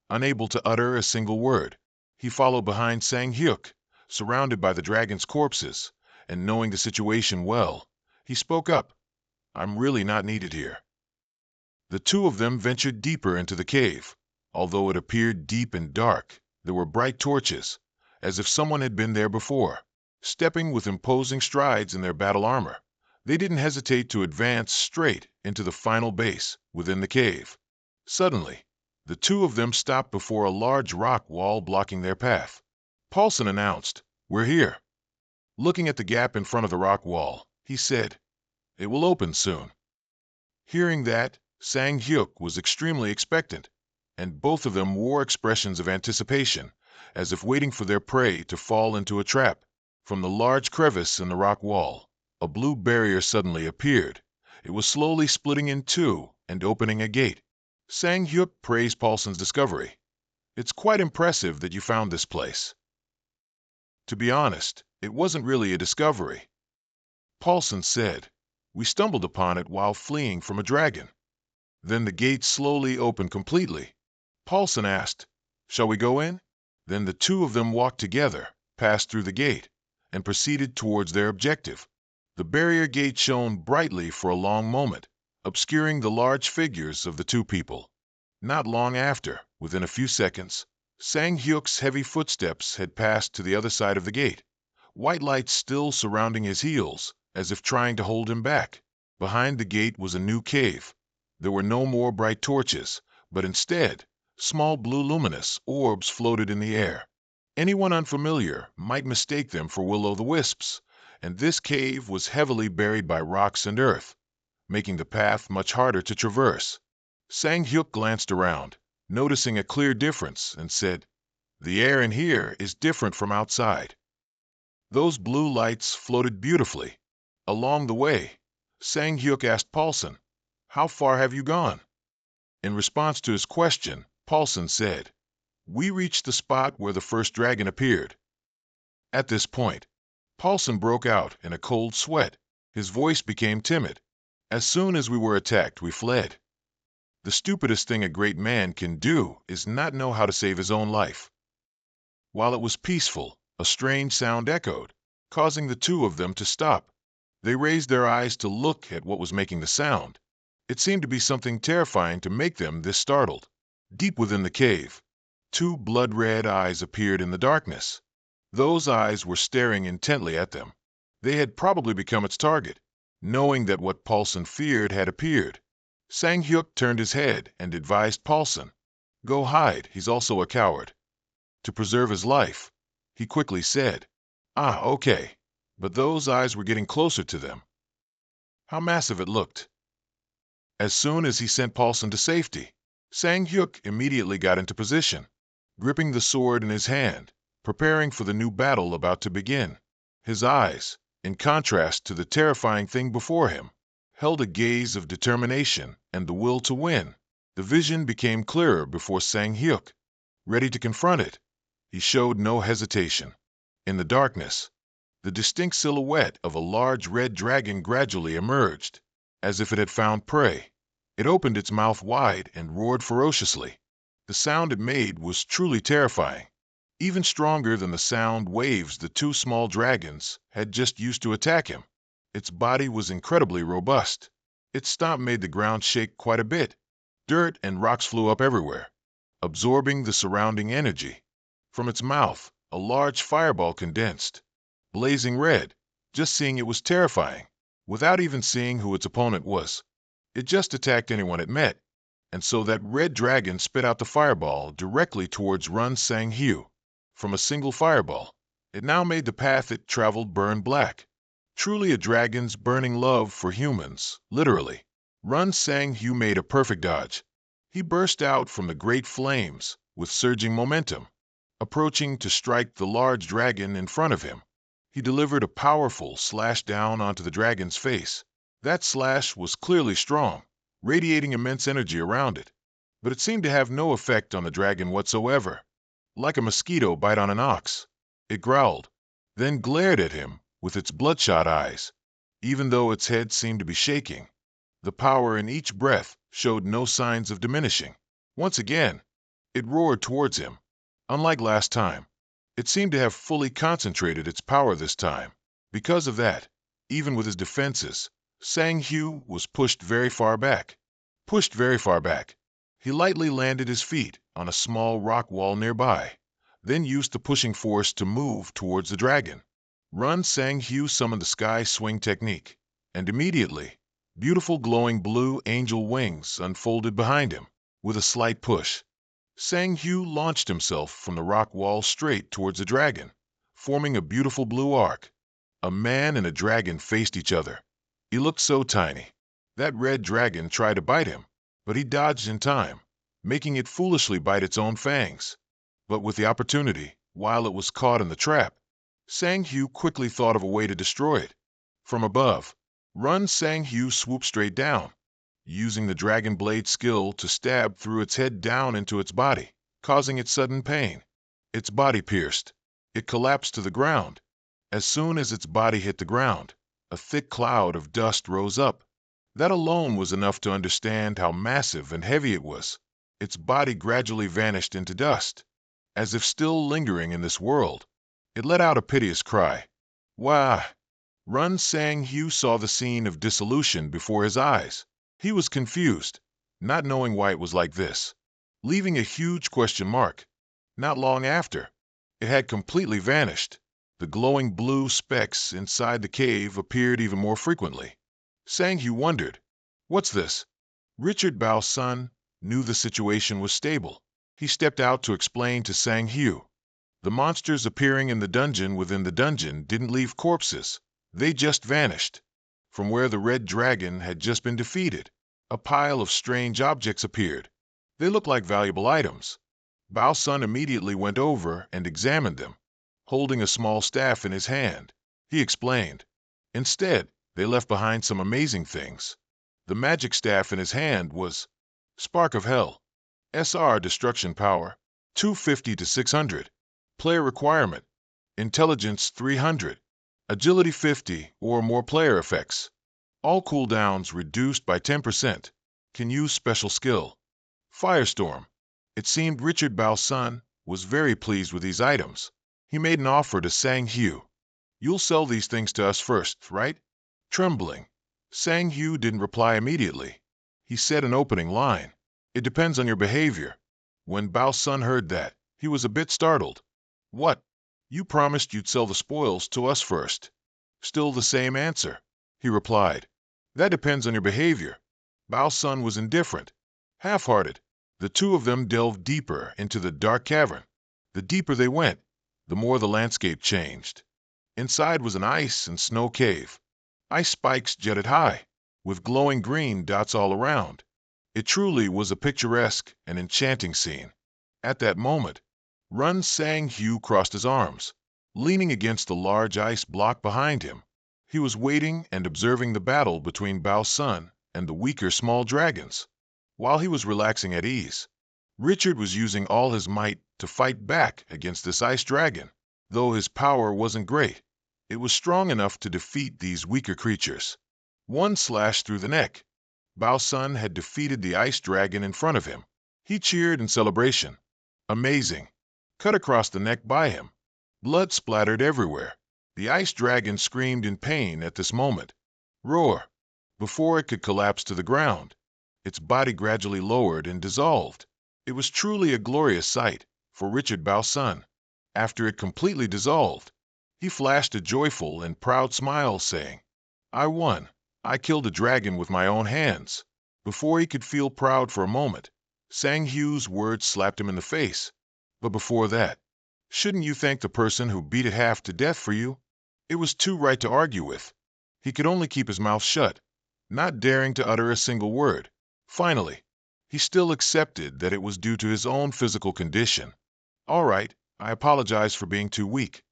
unable to utter a single word. He followed behind Sang Hyuk, surrounded by the dragon's corpses, and knowing the situation well, he spoke up. "I'm really not needed here." The two of them ventured deeper into the cave. Although it appeared deep and dark, there were bright torches, as if someone had been there before. Stepping with imposing strides in their battle armor, they didn't hesitate to advance straight into the final base within the cave. Suddenly, the two of them stopped before a large rock wall blocking their path. Paulson announced, "We're here." Looking at the gap in front of the rock wall, he said, "It will open soon." Hearing that, Sang-hyuk was extremely expectant, and both of them wore expressions of anticipation, as if waiting for their prey to fall into a trap. From the large crevice in the rock wall, a blue barrier suddenly appeared. It was slowly splitting in two and opening a gate. Sang-hyuk praised Paulson's discovery. "It's quite impressive that you found this place." To be honest, it wasn't really a discovery. Paulson said, "We stumbled upon it while fleeing from a dragon." Then the gate slowly opened completely. Paulson asked, "Shall we go in?" Then the two of them walked together, passed through the gate, and proceeded towards their objective. The barrier gate shone brightly for a long moment, obscuring the large figures of the two people. Not long after, within a few seconds, Sang-hyuk's heavy footsteps had passed to the other side of the gate, white lights still surrounding his heels, as if trying to hold him back. Behind the gate was a new cave. There were no more bright torches, but instead, small blue luminous orbs floated in the air. Anyone unfamiliar might mistake them for will-o'-the-wisps, and this cave was heavily buried by rocks and earth, making the path much harder to traverse. Sang-hyuk glanced around, noticing a clear difference, and said, "The air in here is different from outside." Those blue lights floated beautifully. Along the way, Sang-hyuk asked Paulson, "How far have you gone?" In response to his question, Paulson said, "We reached the spot where the first dragon appeared." At this point, Paulson broke out in a cold sweat. His voice became timid. "As soon as we were attacked, we fled." The stupidest thing a great man can do is not know how to save his own life. While it was peaceful, a strange sound echoed, causing the two of them to stop. They raised their eyes to look at what was making the sound. It seemed to be something terrifying to make them this startled. Deep within the cave, two blood-red eyes appeared in the darkness. Those eyes were staring intently at them. They had probably become its target, knowing that what Paulson feared had appeared. Sang-hyuk turned his head and advised Paulson, "Go hide, he's also a coward." To preserve his life, he quickly said, "Ah, okay." But those eyes were getting closer to them. How massive it looked. As soon as he sent Paulson to safety, Sang-hyuk immediately got into position, gripping the sword in his hand, preparing for the new battle about to begin. His eyes, in contrast to the terrifying thing before him, held a gaze of determination and the will to win. The vision became clearer before Sang-hyuk. Ready to confront it, he showed no hesitation. In the darkness, the distinct silhouette of a large red dragon gradually emerged, as if it had found prey. It opened its mouth wide and roared ferociously. The sound it made was truly terrifying, even stronger than the sound waves the two small dragons had just used to attack him. Its body was incredibly robust. Its stomp made the ground shake quite a bit. Dirt and rocks flew up everywhere, absorbing the surrounding energy. From its mouth, a large fireball condensed, blazing red. Just seeing it was terrifying. Without even seeing who its opponent was, it just attacked anyone it met. And so that red dragon spit out the fireball directly towards Run Sang-hyu. From a single fireball, it now made the path it traveled burn black. Truly a dragon's burning love for humans, literally. Run Sang-hyu made a perfect dodge. He burst out from the great flames with surging momentum, approaching to strike the large dragon in front of him. He delivered a powerful slash down onto the dragon's face. That slash was clearly strong, radiating immense energy around it, but it seemed to have no effect on the dragon whatsoever. Like a mosquito bite on an ox, it growled, then glared at him with its bloodshot eyes, even though its head seemed to be shaking. The power in each breath showed no signs of diminishing. Once again, it roared towards him. Unlike last time, it seemed to have fully concentrated its power this time, Because of that, even with his defenses, Sang Hu was pushed very far back. Pushed very far back. He lightly landed his feet on a small rock wall nearby, then used the pushing force to move towards the dragon. Run Sang Hu summoned the sky swing technique, and immediately, beautiful glowing blue angel wings unfolded behind him. With a slight push, Sang Hu launched himself from the rock wall straight towards the dragon, forming a beautiful blue arc. A man and a dragon faced each other. He looked so tiny. That red dragon tried to bite him, but he dodged in time, making it foolishly bite its own fangs. But with the opportunity, while it was caught in the trap, Sang Hu quickly thought of a way to destroy it. From above, Run Sang Hu swooped straight down, using the dragon blade skill to stab through its head down into its body, causing it sudden pain. Its body pierced. It collapsed to the ground. As soon as its body hit the ground, a thick cloud of dust rose up. That alone was enough to understand how massive and heavy it was. Its body gradually vanished into dust. As if still lingering in this world, it let out a piteous cry. Wah! Run Sang Hu saw the scene of dissolution before his eyes. He was confused, not knowing why it was like this, leaving a huge question mark. Not long after, it had completely vanished. The glowing blue specks inside the cave appeared even more frequently. Sang Hu wondered, "What's this?" Richard Bao's son knew the situation was stable. He stepped out to explain to Sang Hu. The monsters appearing in the dungeon within the dungeon didn't leave corpses. They just vanished. From where the red dragon had just been defeated, a pile of strange objects appeared. They looked like valuable items. Bao's son immediately went over and examined them. Holding a small staff in his hand, he explained. Instead, they left behind some amazing things. The magic staff in his hand was Spark of Hell, SR Destruction Power, 250 to 600. Player requirement, Intelligence 300, Agility 50 or more player effects. All cooldowns reduced by 10%. Can use special skill. Firestorm. It seemed Richard Bao's son was very pleased with these items. He made an offer to Sang Hu. You'll sell these things to us first, right? Trembling, Sang Hu didn't reply immediately. He said an opening line. It depends on your behavior. When Bao's son heard that, he was a bit startled. What? You promised you'd sell the spoils to us first. Still the same answer, he replied. That depends on your behavior. Bao's son was indifferent, half-hearted. The two of them delved deeper into the dark cavern. The deeper they went, the more the landscape changed. Inside was an ice and snow cave. Ice spikes jetted high, with glowing green dots all around. It truly was a picturesque and enchanting scene. At that moment, Run Sang Hu crossed his arms, leaning against the large ice block behind him. He was waiting and observing the battle between Bao's son and the weaker small dragons. While he was relaxing at ease, Richard was using all his might to fight back against this ice dragon. Though his power wasn't great, it was strong enough to defeat these weaker creatures. One slash through the neck. Bao's son had defeated the ice dragon in front of him. He cheered in celebration. Amazing. Cut across the neck by him. Blood splattered everywhere. The ice dragon screamed in pain at this moment. Roar. Before it could collapse to the ground, its body gradually lowered and dissolved. It was truly a glorious sight for Richard Bao's son. After it completely dissolved, he flashed a joyful and proud smile, saying, I won. I killed a dragon with my own hands. Before he could feel proud for a moment, Sang Hu's words slapped him in the face. But before that, shouldn't you thank the person who beat it half to death for you? It was too right to argue with. He could only keep his mouth shut, not daring to utter a single word. Finally, he still accepted that it was due to his own physical condition. All right, I apologize for being too weak.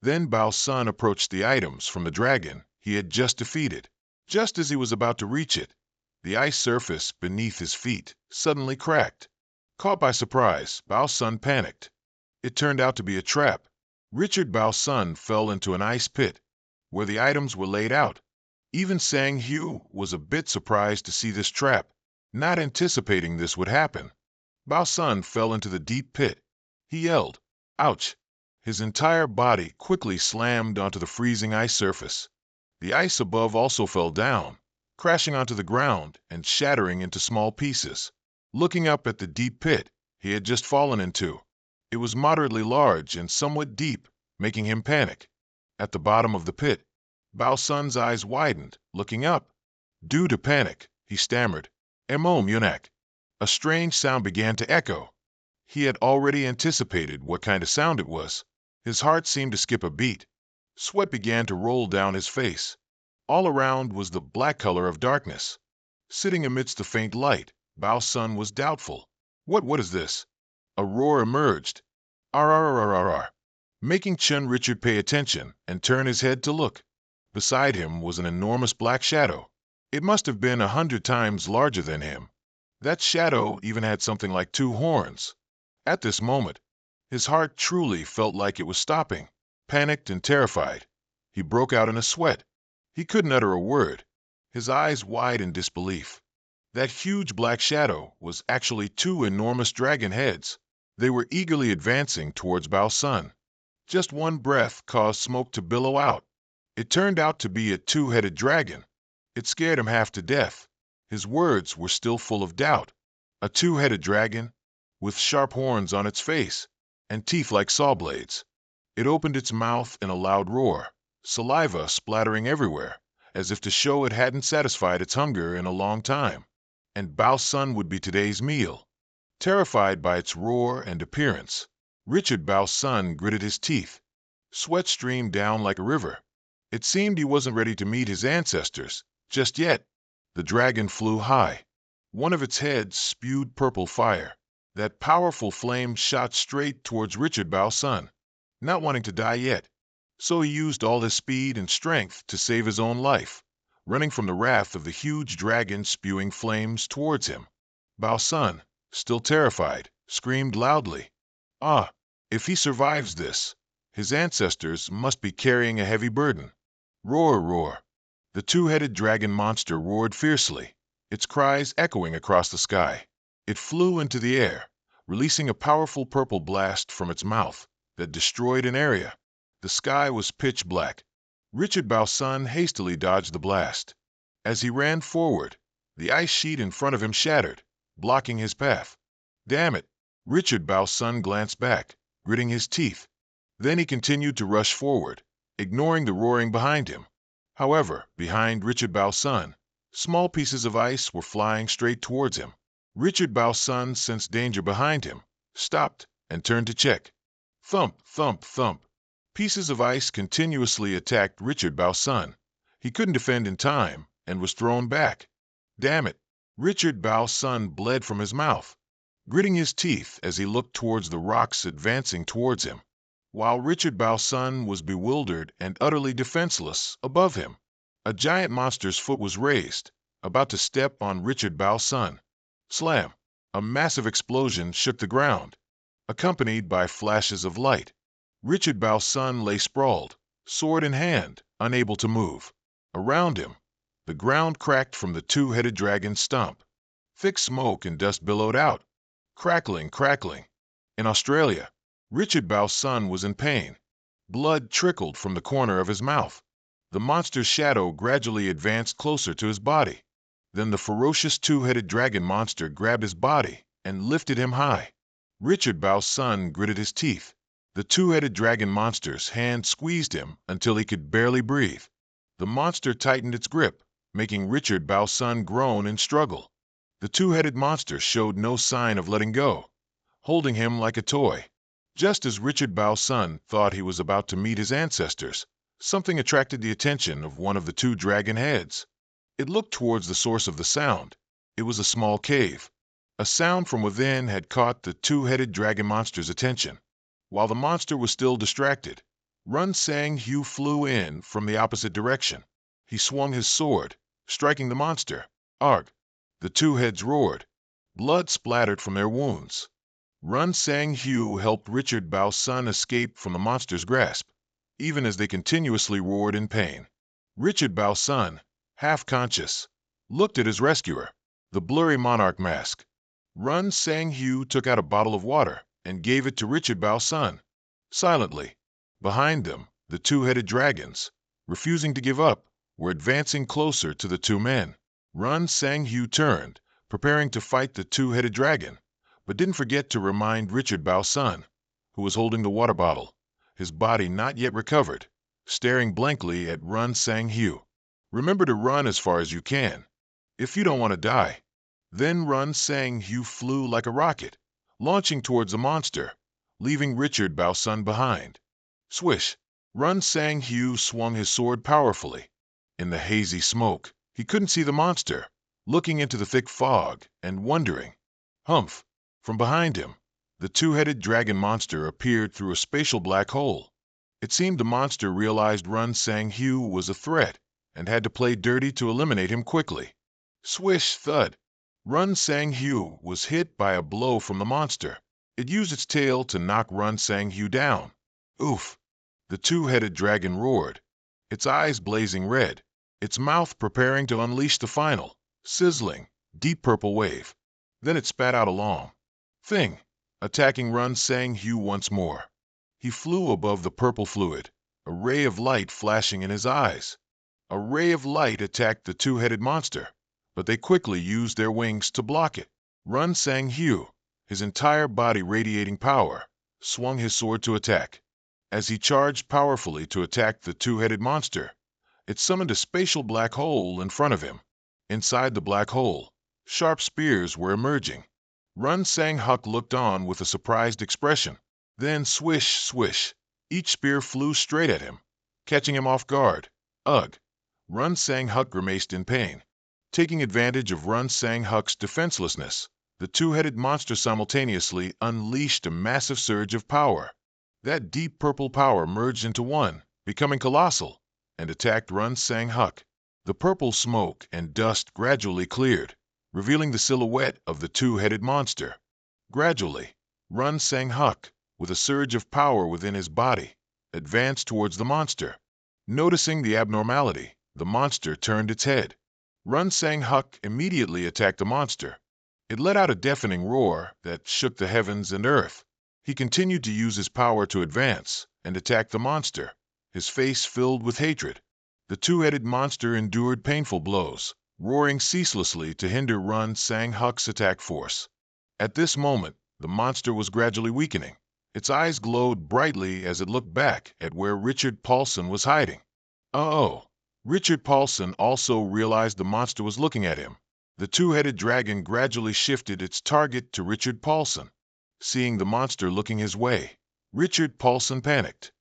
Then Bao's son approached the items from the dragon he had just defeated. Just as he was about to reach it, the ice surface beneath his feet suddenly cracked. Caught by surprise, Bao's son panicked. It turned out to be a trap. Richard Bao's son fell into an ice pit, where the items were laid out. Even Sang Hu was a bit surprised to see this trap, not anticipating this would happen. Bao's son fell into the deep pit. He yelled, Ouch! His entire body quickly slammed onto the freezing ice surface. The ice above also fell down, crashing onto the ground and shattering into small pieces. Looking up at the deep pit he had just fallen into, it was moderately large and somewhat deep, making him panic. At the bottom of the pit, Bao Sun's eyes widened, looking up. Due to panic, he stammered, "Mo Munak." A strange sound began to echo. He had already anticipated what kind of sound it was. His heart seemed to skip a beat. Sweat began to roll down his face. All around was the black color of darkness. Sitting amidst the faint light, Bao Sun was doubtful. What is this? A roar emerged. Arrarararrar. Making Chun Richard pay attention and turn his head to look. Beside him was an enormous black shadow. It must have been 100 times larger than him. That shadow even had something like 2 horns. At this moment, his heart truly felt like it was stopping. Panicked and terrified, he broke out in a sweat. He couldn't utter a word, his eyes wide in disbelief. That huge black shadow was actually 2 enormous dragon heads. They were eagerly advancing towards Bao Sun. Just one breath caused smoke to billow out. It turned out to be a 2-headed dragon. It scared him half to death. His words were still full of doubt. A 2-headed dragon, with sharp horns on its face, and teeth like saw blades. It opened its mouth in a loud roar, saliva splattering everywhere, as if to show it hadn't satisfied its hunger in a long time. And Bao Sun would be today's meal. Terrified by its roar and appearance, Richard Bao Sun gritted his teeth. Sweat streamed down like a river. It seemed he wasn't ready to meet his ancestors, just yet. The dragon flew high. One of its heads spewed purple fire. That powerful flame shot straight towards Richard Bao Sun, not wanting to die yet. So he used all his speed and strength to save his own life, running from the wrath of the huge dragon spewing flames towards him. Bao Sun, still terrified, screamed loudly. Ah, if he survives this, his ancestors must be carrying a heavy burden. Roar, roar. The 2-headed dragon monster roared fiercely, its cries echoing across the sky. It flew into the air, releasing a powerful purple blast from its mouth that destroyed an area. The sky was pitch black. Richard Bao Sun hastily dodged the blast. As he ran forward, the ice sheet in front of him shattered, blocking his path. Damn it! Richard Bao Sun glanced back, gritting his teeth. Then he continued to rush forward, ignoring the roaring behind him. However, behind Richard Bao Sun, small pieces of ice were flying straight towards him. Richard Bao Sun sensed danger behind him, stopped, and turned to check. Thump, thump, thump. Pieces of ice continuously attacked Richard Bao Sun. He couldn't defend in time and was thrown back. Damn it! Richard Bao Sun bled from his mouth, gritting his teeth as he looked towards the rocks advancing towards him, while Richard Bao Sun was bewildered and utterly defenseless above him. A giant monster's foot was raised, about to step on Richard Bao Sun. Slam! A massive explosion shook the ground, accompanied by flashes of light. Richard Bao Sun lay sprawled, sword in hand, unable to move. Around him, the ground cracked from the 2-headed dragon's stomp. Thick smoke and dust billowed out. Crackling, crackling. In Australia, Richard Bao Sun was in pain. Blood trickled from the corner of his mouth. The monster's shadow gradually advanced closer to his body. Then the ferocious 2-headed dragon monster grabbed his body and lifted him high. Richard Bao Sun gritted his teeth. The 2-headed dragon monster's hand squeezed him until he could barely breathe. The monster tightened its grip, making Richard Bao Sun groan and struggle. The 2-headed monster showed no sign of letting go, holding him like a toy. Just as Richard Bao Sun thought he was about to meet his ancestors, something attracted the attention of one of the 2 dragon heads. It looked towards the source of the sound. It was a small cave. A sound from within had caught the 2-headed dragon monster's attention. While the monster was still distracted, Run Sang Hu flew in from the opposite direction. He swung his sword, striking the monster. Arg! The 2 heads roared. Blood splattered from their wounds. Run Sang Hu helped Richard Bao Sun escape from the monster's grasp, even as they continuously roared in pain. Richard Bao Sun, half conscious, looked at his rescuer, the blurry monarch mask. Run Sang Hu took out a bottle of water and gave it to Richard Bao Sun. Silently, behind them, the two-headed dragons, refusing to give up, were advancing closer to the two men. Run Sang-Hu turned, preparing to fight the two-headed dragon, but didn't forget to remind Richard Bao's son, who was holding the water bottle, his body not yet recovered, staring blankly at Run Sang-Hu. Remember to run as far as you can, if you don't want to die. Then Run Sang-Hu flew like a rocket, launching towards the monster, leaving Richard Bao's son behind. Swish! Run Sang-Hu swung his sword powerfully. In the hazy smoke, he couldn't see the monster, looking into the thick fog and wondering. Humph! From behind him, the two-headed dragon monster appeared through a spatial black hole. It seemed the monster realized Run Sang-Hu was a threat and had to play dirty to eliminate him quickly. Swish! Thud! Run Sang-Hu was hit by a blow from the monster. It used its tail to knock Run Sang-Hu down. Oof! The two-headed dragon roared, its eyes blazing red, its mouth preparing to unleash the final, sizzling, deep purple wave. Then it spat out a long thing, attacking Run Sang-Hu once more. He flew above the purple fluid, a ray of light flashing in his eyes. A ray of light attacked the two-headed monster, but they quickly used their wings to block it. Run Sang-Hu, his entire body radiating power, swung his sword to attack. As he charged powerfully to attack the two-headed monster, it summoned a spatial black hole in front of him. Inside the black hole, sharp spears were emerging. Run Sang-Hu looked on with a surprised expression. Then swish, swish, each spear flew straight at him, catching him off guard. Ugh! Run Sang-Hu grimaced in pain. Taking advantage of Run Sang-Hu's defenselessness, the two-headed monster simultaneously unleashed a massive surge of power. That deep purple power merged into one, becoming colossal, and attacked Run Sang-Hu. The purple smoke and dust gradually cleared, revealing the silhouette of the two-headed monster. Gradually, Run Sang-Hu, with a surge of power within his body, advanced towards the monster. Noticing the abnormality, the monster turned its head. Run Sang-Hu immediately attacked the monster. It let out a deafening roar that shook the heavens and earth. He continued to use his power to advance and attack the monster, his face filled with hatred. The two-headed monster endured painful blows, roaring ceaselessly to hinder Run Sang-Hu's attack force. At this moment, the monster was gradually weakening. Its eyes glowed brightly as it looked back at where Richard Paulson was hiding. Oh! Richard Paulson also realized the monster was looking at him. The two-headed dragon gradually shifted its target to Richard Paulson. Seeing the monster looking his way, Richard Paulson panicked.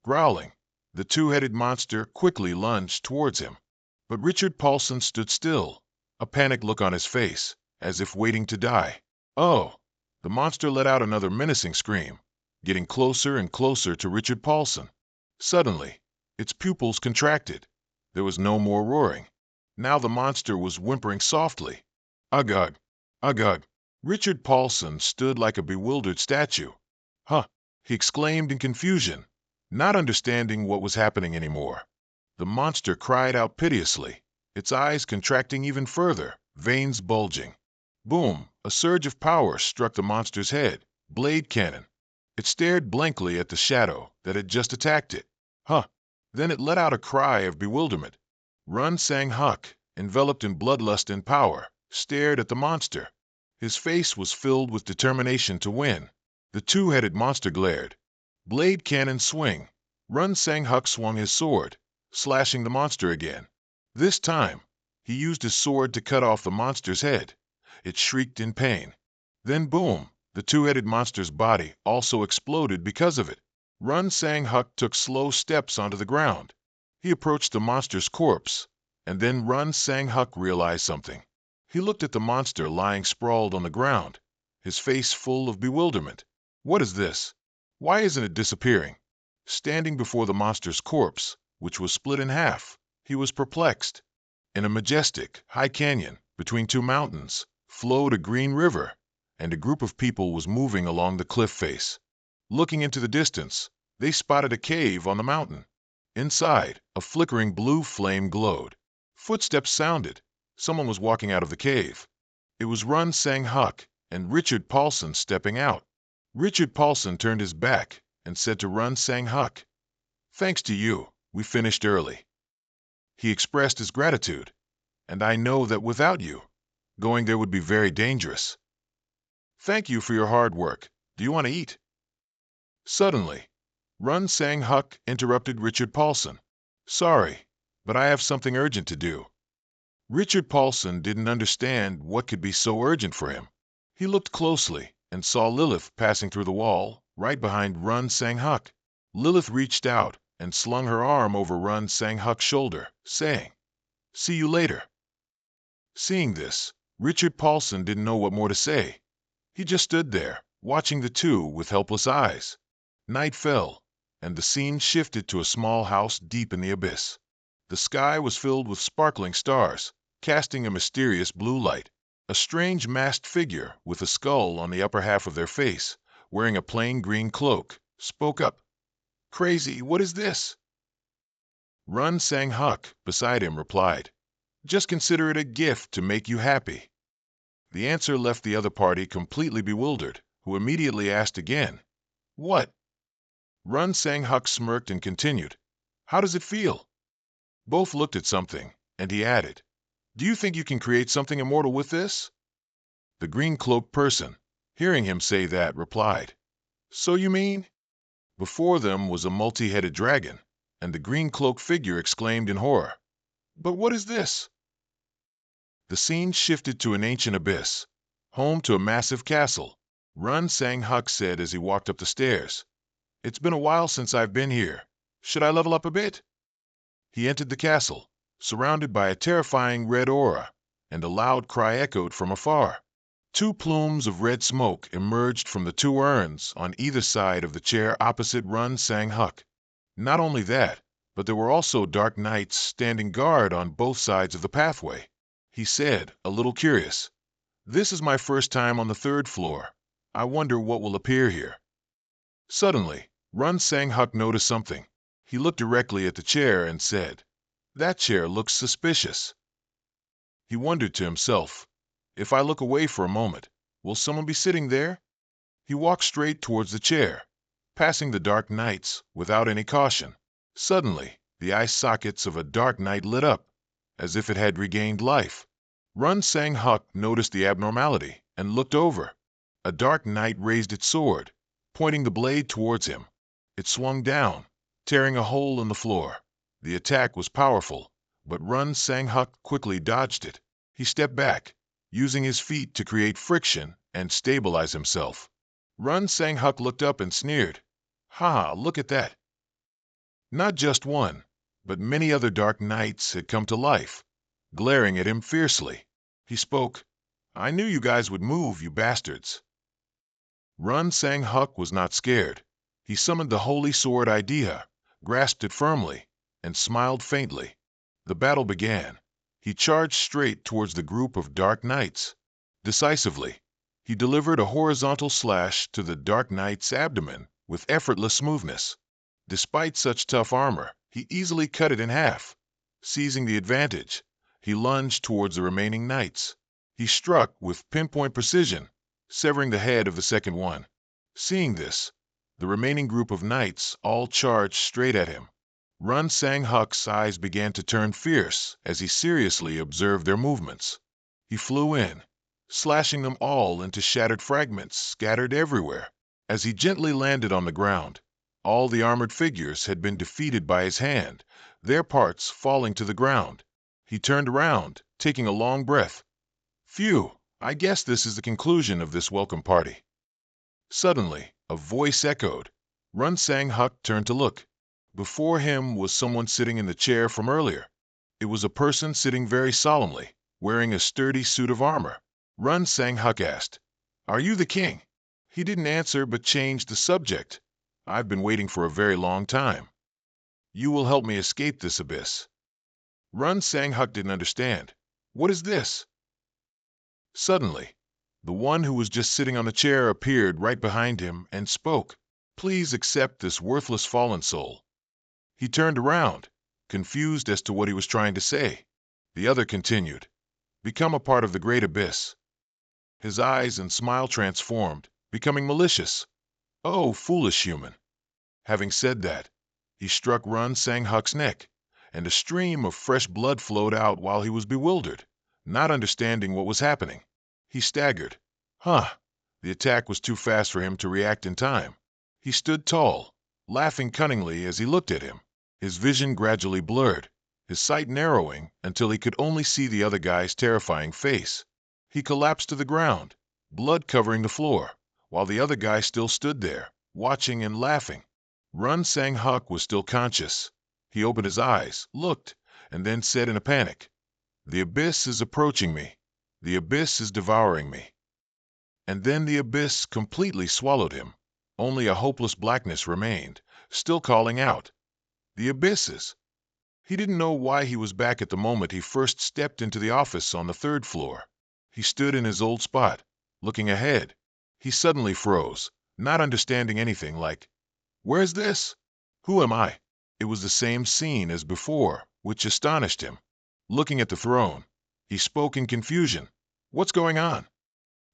Growling, the two-headed monster quickly lunged towards him. But Richard Paulson stood still, a panicked look on his face, as if waiting to die. Oh! The monster let out another menacing scream, getting closer and closer to Richard Paulson. Suddenly, its pupils contracted. There was no more roaring. Now the monster was whimpering softly. Ugh! Ugh! Richard Paulson stood like a bewildered statue. Huh! He exclaimed in confusion, not understanding what was happening anymore. The monster cried out piteously, its eyes contracting even further, veins bulging. Boom! A surge of power struck the monster's head, blade cannon. It stared blankly at the shadow that had just attacked it. Huh! Then it let out a cry of bewilderment. Run Sang-Hu, enveloped in bloodlust and power, stared at the monster. His face was filled with determination to win. The two-headed monster glared. Blade cannon swing. Run Sang-Hu swung his sword, slashing the monster again. This time, he used his sword to cut off the monster's head. It shrieked in pain. Then boom! The two-headed monster's body also exploded because of it. Run Sang-Hu took slow steps onto the ground. He approached the monster's corpse, and then Run Sang-Hu realized something. He looked at the monster lying sprawled on the ground, his face full of bewilderment. What is this? Why isn't it disappearing? Standing before the monster's corpse, which was split in half, he was perplexed. In a majestic, high canyon, between two mountains, flowed a green river, and a group of people was moving along the cliff face. Looking into the distance, they spotted a cave on the mountain. Inside, a flickering blue flame glowed. Footsteps sounded. Someone was walking out of the cave. It was Run Sang-Hu and Richard Paulson stepping out. Richard Paulson turned his back and said to Run Sang Huk, "Thanks to you, we finished early." He expressed his gratitude, "And I know that without you, going there would be very dangerous. Thank you for your hard work. Do you want to eat?" Suddenly, Run Sang Huk interrupted Richard Paulson. "Sorry, but I have something urgent to do." Richard Paulson didn't understand what could be so urgent for him. He looked closely and saw Lilith passing through the wall, right behind Run Sang Huk. Lilith reached out and slung her arm over Run Sang Huk's shoulder, saying, "See you later." Seeing this, Richard Paulson didn't know what more to say. He just stood there, watching the two with helpless eyes. Night fell, and the scene shifted to a small house deep in the abyss. The sky was filled with sparkling stars, casting a mysterious blue light. A strange masked figure with a skull on the upper half of their face, wearing a plain green cloak, spoke up. "Crazy, what is this?" Run Sang Huk, beside him, replied, "Just consider it a gift to make you happy." The answer left the other party completely bewildered, who immediately asked again, "What?" Run Sang Huk smirked and continued, "How does it feel?" Both looked at something, and he added, "Do you think you can create something immortal with this?" The green-cloaked person, hearing him say that, replied, "So you mean?" Before them was a multi-headed dragon, and the green-cloaked figure exclaimed in horror, "But what is this?" The scene shifted to an ancient abyss, home to a massive castle. Run Sang Huk said as he walked up the stairs, "It's been a while since I've been here. Should I level up a bit?" He entered the castle, surrounded by a terrifying red aura, and a loud cry echoed from afar. Two plumes of red smoke emerged from the two urns on either side of the chair opposite Run Sang Huk. Not only that, but there were also dark knights standing guard on both sides of the pathway. He said, a little curious, "This is my first time on the third floor. I wonder what will appear here." Suddenly, Run Sang Huk noticed something. He looked directly at the chair and said, "That chair looks suspicious." He wondered to himself, "If I look away for a moment, will someone be sitting there?" He walked straight towards the chair, passing the dark knights without any caution. Suddenly, the eye sockets of a dark knight lit up, as if it had regained life. Run Sang Huk noticed the abnormality and looked over. A dark knight raised its sword, pointing the blade towards him. It swung down, tearing a hole in the floor. The attack was powerful, but Run Sang Huk quickly dodged it. He stepped back, using his feet to create friction and stabilize himself. Run Sang Huk looked up and sneered, "Ha, look at that." Not just one, but many other dark knights had come to life, glaring at him fiercely. He spoke, "I knew you guys would move, you bastards." Run Sang Huk was not scared. He summoned the holy sword idea, grasped it firmly, and smiled faintly. The battle began. He charged straight towards the group of dark knights. Decisively, he delivered a horizontal slash to the dark knight's abdomen with effortless smoothness. Despite such tough armor, he easily cut it in half. Seizing the advantage, he lunged towards the remaining knights. He struck with pinpoint precision, severing the head of the second one. Seeing this, the remaining group of knights all charged straight at him. Run Sang Huk's eyes began to turn fierce as he seriously observed their movements. He flew in, slashing them all into shattered fragments scattered everywhere. As he gently landed on the ground, all the armored figures had been defeated by his hand, their parts falling to the ground. He turned around, taking a long breath. "Phew, I guess this is the conclusion of this welcome party." Suddenly, a voice echoed. Run Sang Huk turned to look. Before him was someone sitting in the chair from earlier. It was a person sitting very solemnly, wearing a sturdy suit of armor. Run Sang Huk asked, "Are you the king?" He didn't answer but changed the subject. "I've been waiting for a very long time. You will help me escape this abyss." Run Sang Huk didn't understand. "What is this?" Suddenly, the one who was just sitting on the chair appeared right behind him and spoke. "Please accept this worthless fallen soul." He turned around, confused as to what he was trying to say. The other continued, "Become a part of the great abyss." His eyes and smile transformed, becoming malicious. "Oh, foolish human. Having said that, he struck Run Sang-huk's neck, and a stream of fresh blood flowed out while he was bewildered, not understanding what was happening. He staggered. The attack was too fast for him to react in time. He stood tall, laughing cunningly as he looked at him. His vision gradually blurred, his sight narrowing until he could only see the other guy's terrifying face. He collapsed to the ground, blood covering the floor, while the other guy still stood there, watching and laughing. Run Sang-huk was still conscious. He opened his eyes, looked, and then said in a panic, "The abyss is approaching me. The abyss is devouring me." And then the abyss completely swallowed him. Only a hopeless blackness remained, still calling out, "The abysses." He didn't know why he was back at the moment he first stepped into the office on the 3rd floor. He stood in his old spot, looking ahead. He suddenly froze, not understanding anything, like, "Where's this? Who am I?" It was the same scene as before, which astonished him. Looking at the throne, he spoke in confusion. "What's going on?"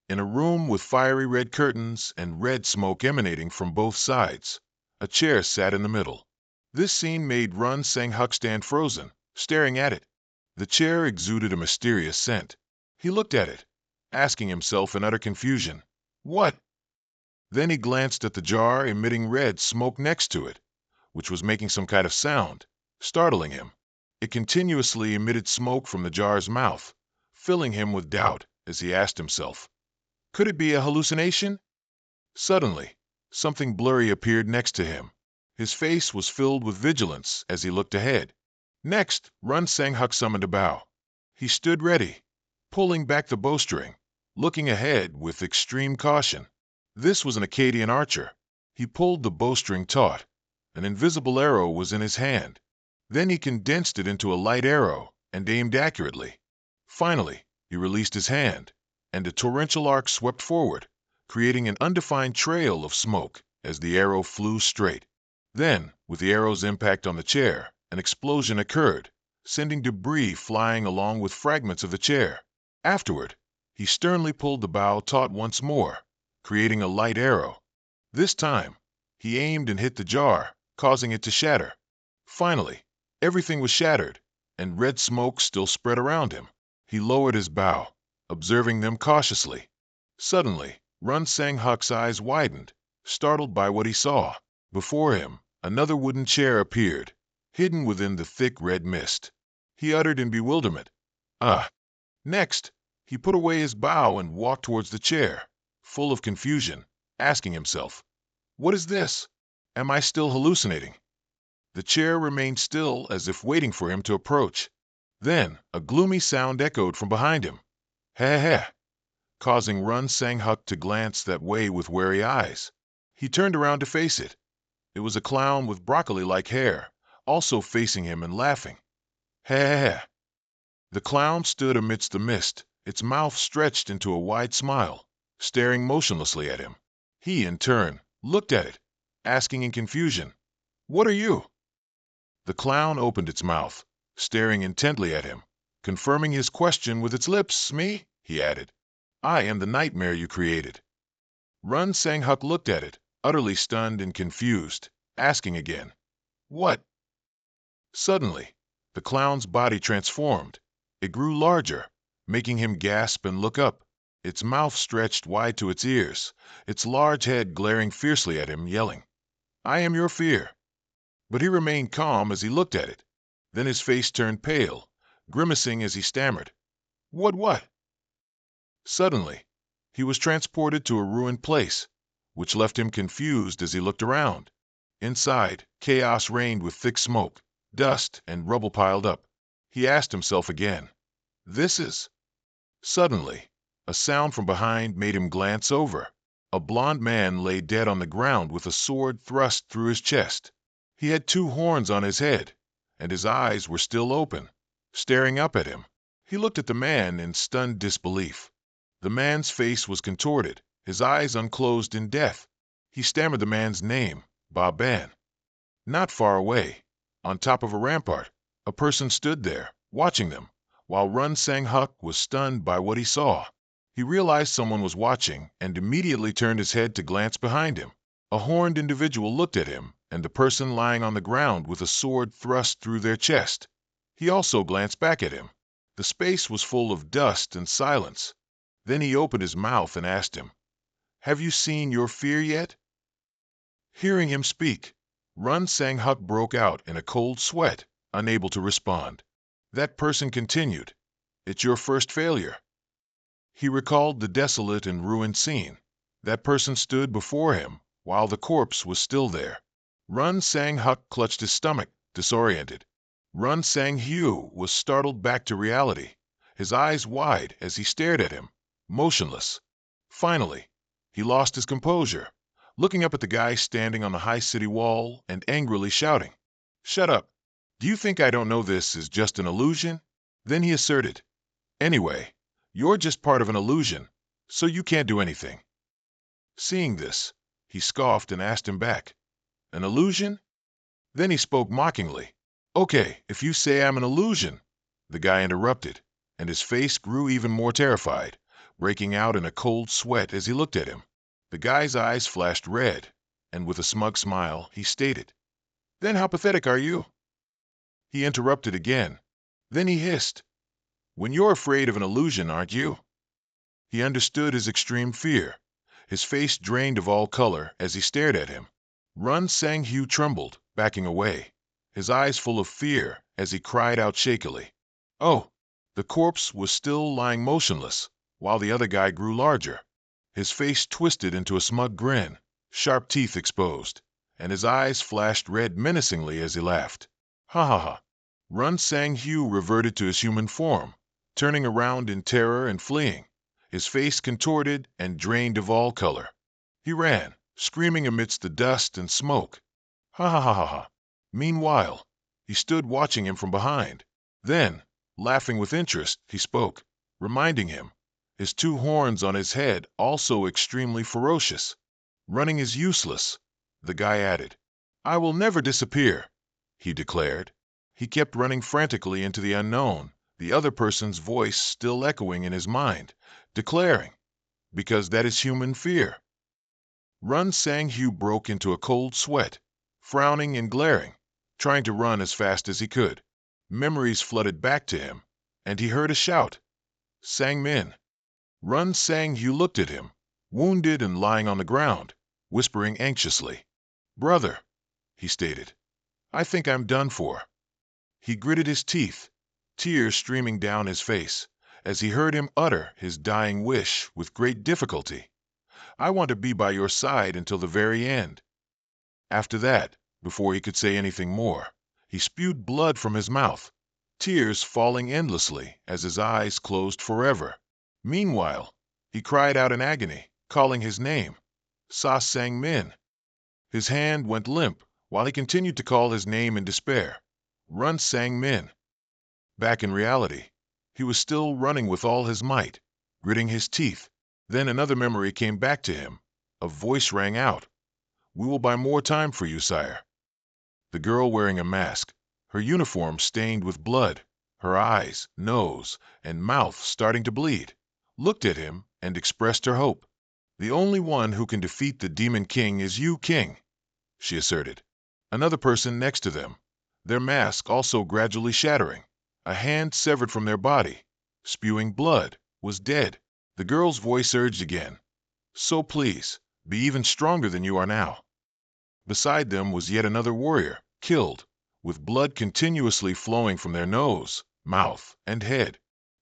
In a room with fiery red curtains and red smoke emanating from both sides, a chair sat in the middle. This scene made Run Sang-huk stand frozen, staring at it. The chair exuded a mysterious scent. He looked at it, asking himself in utter confusion, "What?" Then he glanced at the jar emitting red smoke next to it, which was making some kind of sound, startling him. It continuously emitted smoke from the jar's mouth, filling him with doubt as he asked himself, could it be a hallucination? Suddenly, something blurry appeared next to him. His face was filled with vigilance as he looked ahead. Next, Run Sang-huk summoned a bow. He stood ready, pulling back the bowstring, looking ahead with extreme caution. This was an Akkadian archer. He pulled the bowstring taut. An invisible arrow was in his hand. Then he condensed it into a light arrow and aimed accurately. Finally, he released his hand, and a torrential arc swept forward, creating an undefined trail of smoke as the arrow flew straight. Then, with the arrow's impact on the chair, an explosion occurred, sending debris flying along with fragments of the chair. Afterward, he sternly pulled the bow taut once more, creating a light arrow. This time, he aimed and hit the jar, causing it to shatter. Finally, everything was shattered, and red smoke still spread around him. He lowered his bow, observing them cautiously. Suddenly, Run Sang-huk's eyes widened, startled by what he saw. Before him, another wooden chair appeared, hidden within the thick red mist. He uttered in bewilderment, "Ah!" Next, he put away his bow and walked towards the chair, full of confusion, asking himself, "What is this? Am I still hallucinating?" The chair remained still as if waiting for him to approach. Then a gloomy sound echoed from behind him, "Ha ha!" causing Run Sang-huk to glance that way with wary eyes. He turned around to face it. It was a clown with broccoli-like hair, also facing him and laughing. "Ha ha ha!" The clown stood amidst the mist, its mouth stretched into a wide smile, staring motionlessly at him. He, in turn, looked at it, asking in confusion, "What are you?" The clown opened its mouth, staring intently at him, confirming his question with its lips. "Me?" he added. "I am the nightmare you created." Run Sang-huk looked at it, utterly stunned and confused, asking again, "What?" Suddenly, the clown's body transformed. It grew larger, making him gasp and look up. Its mouth stretched wide to its ears, its large head glaring fiercely at him, yelling, "I am your fear." But he remained calm as he looked at it. Then his face turned pale, grimacing as he stammered, What?" Suddenly, he was transported to a ruined place, which left him confused as he looked around. Inside, chaos reigned with thick smoke, dust, and rubble piled up. He asked himself again, "This is—" Suddenly, a sound from behind made him glance over. A blond man lay dead on the ground with a sword thrust through his chest. He had 2 horns on his head, and his eyes were still open, staring up at him. He looked at the man in stunned disbelief. The man's face was contorted, his eyes unclosed in death. He stammered the man's name, Ba-ban. Not far away, on top of a rampart, a person stood there, watching them, while Run Sang-huk was stunned by what he saw. He realized someone was watching and immediately turned his head to glance behind him. A horned individual looked at him and the person lying on the ground with a sword thrust through their chest. He also glanced back at him. The space was full of dust and silence. Then he opened his mouth and asked him, "Have you seen your fear yet?" Hearing him speak, Run Sang Hut broke out in a cold sweat, unable to respond. That person continued, "It's your first failure." He recalled the desolate and ruined scene. That person stood before him while the corpse was still there. Run Sang Hut clutched his stomach, disoriented. Run Sang Hyu was startled back to reality, his eyes wide as he stared at him, motionless. Finally, he lost his composure, looking up at the guy standing on the high city wall and angrily shouting, "Shut up! Do you think I don't know this is just an illusion?" Then he asserted, "Anyway, you're just part of an illusion, so you can't do anything." Seeing this, he scoffed and asked him back, "An illusion?" Then he spoke mockingly, "Okay, if you say I'm an illusion." The guy interrupted, and his face grew even more terrified, breaking out in a cold sweat as he looked at him. The guy's eyes flashed red, and with a smug smile, he stated, "Then how pathetic are you?" He interrupted again. Then he hissed, "When you're afraid of an illusion, aren't you?" He understood his extreme fear. His face drained of all color as he stared at him. Run Sang Hyu trembled, backing away, his eyes full of fear as he cried out shakily, "Oh!" The corpse was still lying motionless, while the other guy grew larger. His face twisted into a smug grin, sharp teeth exposed, and his eyes flashed red menacingly as he laughed. "Ha ha ha!" Run Sang Hyu reverted to his human form, turning around in terror and fleeing, his face contorted and drained of all color. He ran, screaming amidst the dust and smoke. "Ha ha ha ha ha!" Meanwhile, he stood watching him from behind. Then, laughing with interest, he spoke, reminding him, his two horns on his head also extremely ferocious. "Running is useless," the guy added. "I will never disappear," he declared. He kept running frantically into the unknown, the other person's voice still echoing in his mind, declaring, "Because that is human fear." Run Sang Hyu broke into a cold sweat, frowning and glaring, trying to run as fast as he could. Memories flooded back to him, and he heard a shout, "Sang Min!" Run Sang Hyu looked at him, wounded and lying on the ground, whispering anxiously, "Brother," he stated, "I think I'm done for." He gritted his teeth, tears streaming down his face, as he heard him utter his dying wish with great difficulty, "I want to be by your side until the very end." After that, before he could say anything more, he spewed blood from his mouth, tears falling endlessly as his eyes closed forever. Meanwhile, he cried out in agony, calling his name, "Sa Sang Min." His hand went limp while he continued to call his name in despair, "Run Sang Min." Back in reality, he was still running with all his might, gritting his teeth. Then another memory came back to him. A voice rang out, "We will buy more time for you, sire." The girl wearing a mask, her uniform stained with blood, her eyes, nose, and mouth starting to bleed, looked at him and expressed her hope. "The only one who can defeat the Demon King is you, King," she asserted. Another person next to them, their mask also gradually shattering, a hand severed from their body, spewing blood, was dead. The girl's voice urged again, "So please, be even stronger than you are now." Beside them was yet another warrior, killed, with blood continuously flowing from their nose, mouth, and head.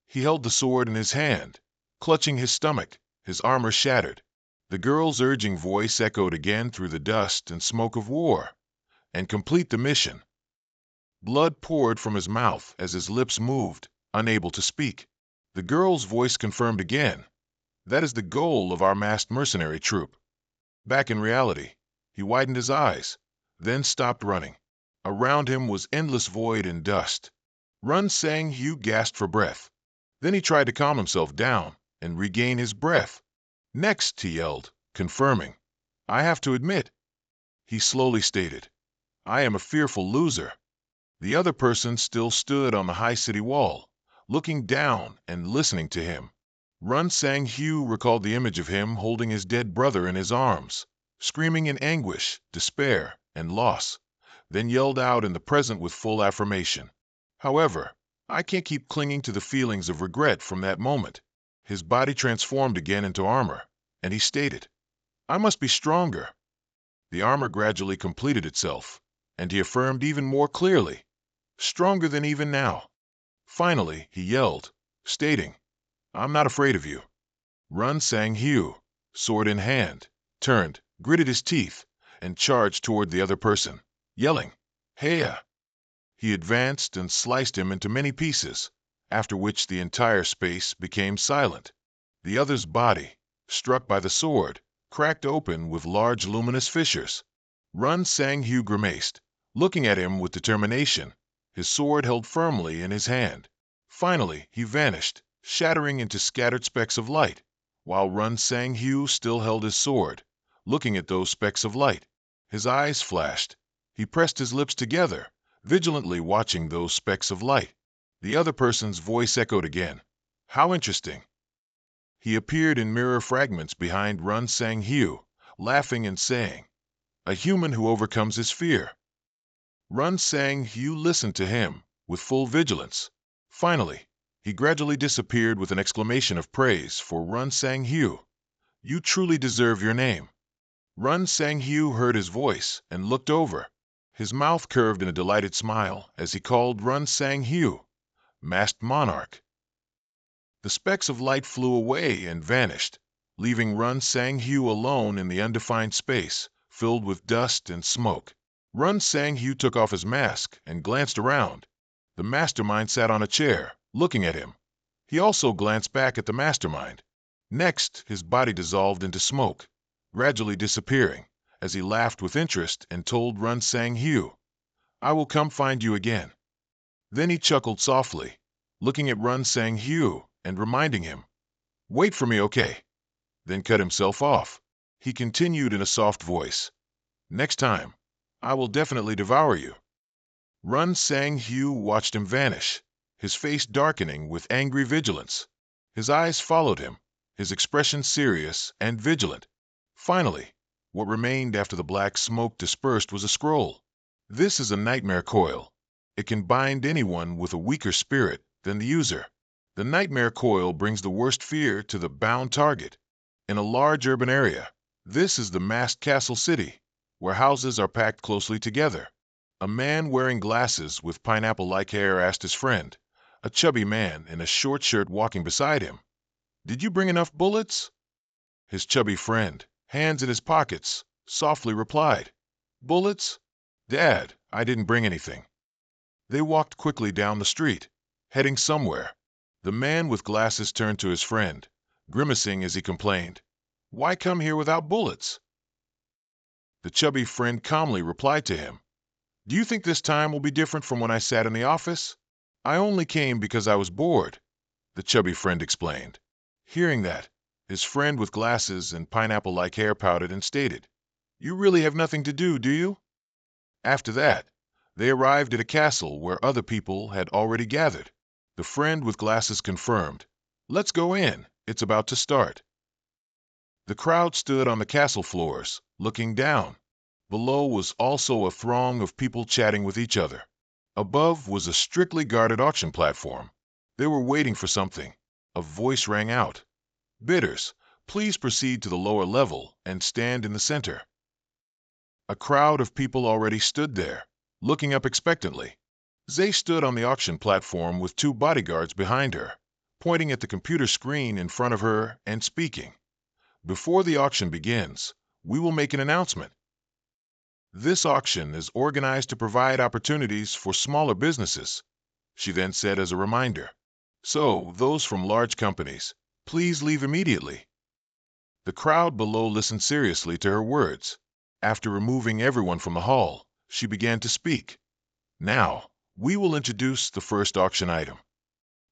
He held the sword in his hand, clutching his stomach, his armor shattered. The girl's urging voice echoed again through the dust and smoke of war, "And complete the mission." Blood poured from his mouth as his lips moved, unable to speak. The girl's voice confirmed again, "That is the goal of our masked mercenary troop." Back in reality, he widened his eyes, then stopped running. Around him was endless void and dust. Run Sang Hyu gasped for breath. Then he tried to calm himself down and regain his breath. "Next," he yelled, confirming, "I have to admit," he slowly stated, "I am a fearful loser." The other person still stood on the high city wall, looking down and listening to him. Run Sang Hyu recalled the image of him holding his dead brother in his arms, screaming in anguish, despair, and loss, then yelled out in the present with full affirmation. However, I can't keep clinging to the feelings of regret from that moment. His body transformed again into armor, and he stated, I must be stronger. The armor gradually completed itself, and he affirmed even more clearly, stronger than even now. Finally, he yelled, stating, I'm not afraid of you. Run Sang Hyu, sword in hand, turned, gritted his teeth, and charged toward the other person, yelling, Heya! He advanced and sliced him into many pieces, after which the entire space became silent. The other's body, struck by the sword, cracked open with large luminous fissures. Run Sang Hyu grimaced, looking at him with determination, his sword held firmly in his hand. Finally, he vanished, shattering into scattered specks of light, while Run Sang Hyu still held his sword, looking at those specks of light. His eyes flashed. He pressed his lips together, vigilantly watching those specks of light. The other person's voice echoed again. How interesting. He appeared in mirror fragments behind Run Sang Hyu, laughing and saying, a human who overcomes his fear. Run Sang Hyu listened to him, with full vigilance. Finally, he gradually disappeared with an exclamation of praise for Run Sang Hyu. You truly deserve your name. Run Sang Hyu heard his voice and looked over. His mouth curved in a delighted smile as he called Run Sang Hyu, Masked Monarch. The specks of light flew away and vanished, leaving Run Sang Hyu alone in the undefined space, filled with dust and smoke. Run Sang Hyu took off his mask and glanced around. The mastermind sat on a chair, looking at him. He also glanced back at the mastermind. Next, his body dissolved into smoke, gradually disappearing, as he laughed with interest and told Run Sang Hyu, I will come find you again. Then he chuckled softly, looking at Run Sang Hyu and reminding him, wait for me, okay? Then cut himself off. He continued in a soft voice, next time, I will definitely devour you. Run Sang Hyu watched him vanish, his face darkening with angry vigilance. His eyes followed him, his expression serious and vigilant. Finally, what remained after the black smoke dispersed was a scroll. This is a nightmare coil. It can bind anyone with a weaker spirit than the user. The nightmare coil brings the worst fear to the bound target. In a large urban area, this is the masked castle city, where houses are packed closely together. A man wearing glasses with pineapple-like hair asked his friend, a chubby man in a short shirt walking beside him, did you bring enough bullets? His chubby friend, hands in his pockets, softly replied, bullets? Dad, I didn't bring anything. They walked quickly down the street, heading somewhere. The man with glasses turned to his friend, grimacing as he complained, why come here without bullets? The chubby friend calmly replied to him, do you think this time will be different from when I sat in the office? I only came because I was bored, the chubby friend explained. Hearing that, his friend with glasses and pineapple-like hair pouted and stated, you really have nothing to do you? After that, they arrived at a castle where other people had already gathered. The friend with glasses confirmed, let's go in, it's about to start. The crowd stood on the castle floors, looking down. Below was also a throng of people chatting with each other. Above was a strictly guarded auction platform. They were waiting for something. A voice rang out, bidders, please proceed to the lower level and stand in the center. A crowd of people already stood there, looking up expectantly. Zay stood on the auction platform with two bodyguards behind her, pointing at the computer screen in front of her and speaking. Before the auction begins, we will make an announcement. This auction is organized to provide opportunities for smaller businesses, she then said as a reminder. So, those from large companies, please leave immediately. The crowd below listened seriously to her words. After removing everyone from the hall, she began to speak. Now, we will introduce the first auction item.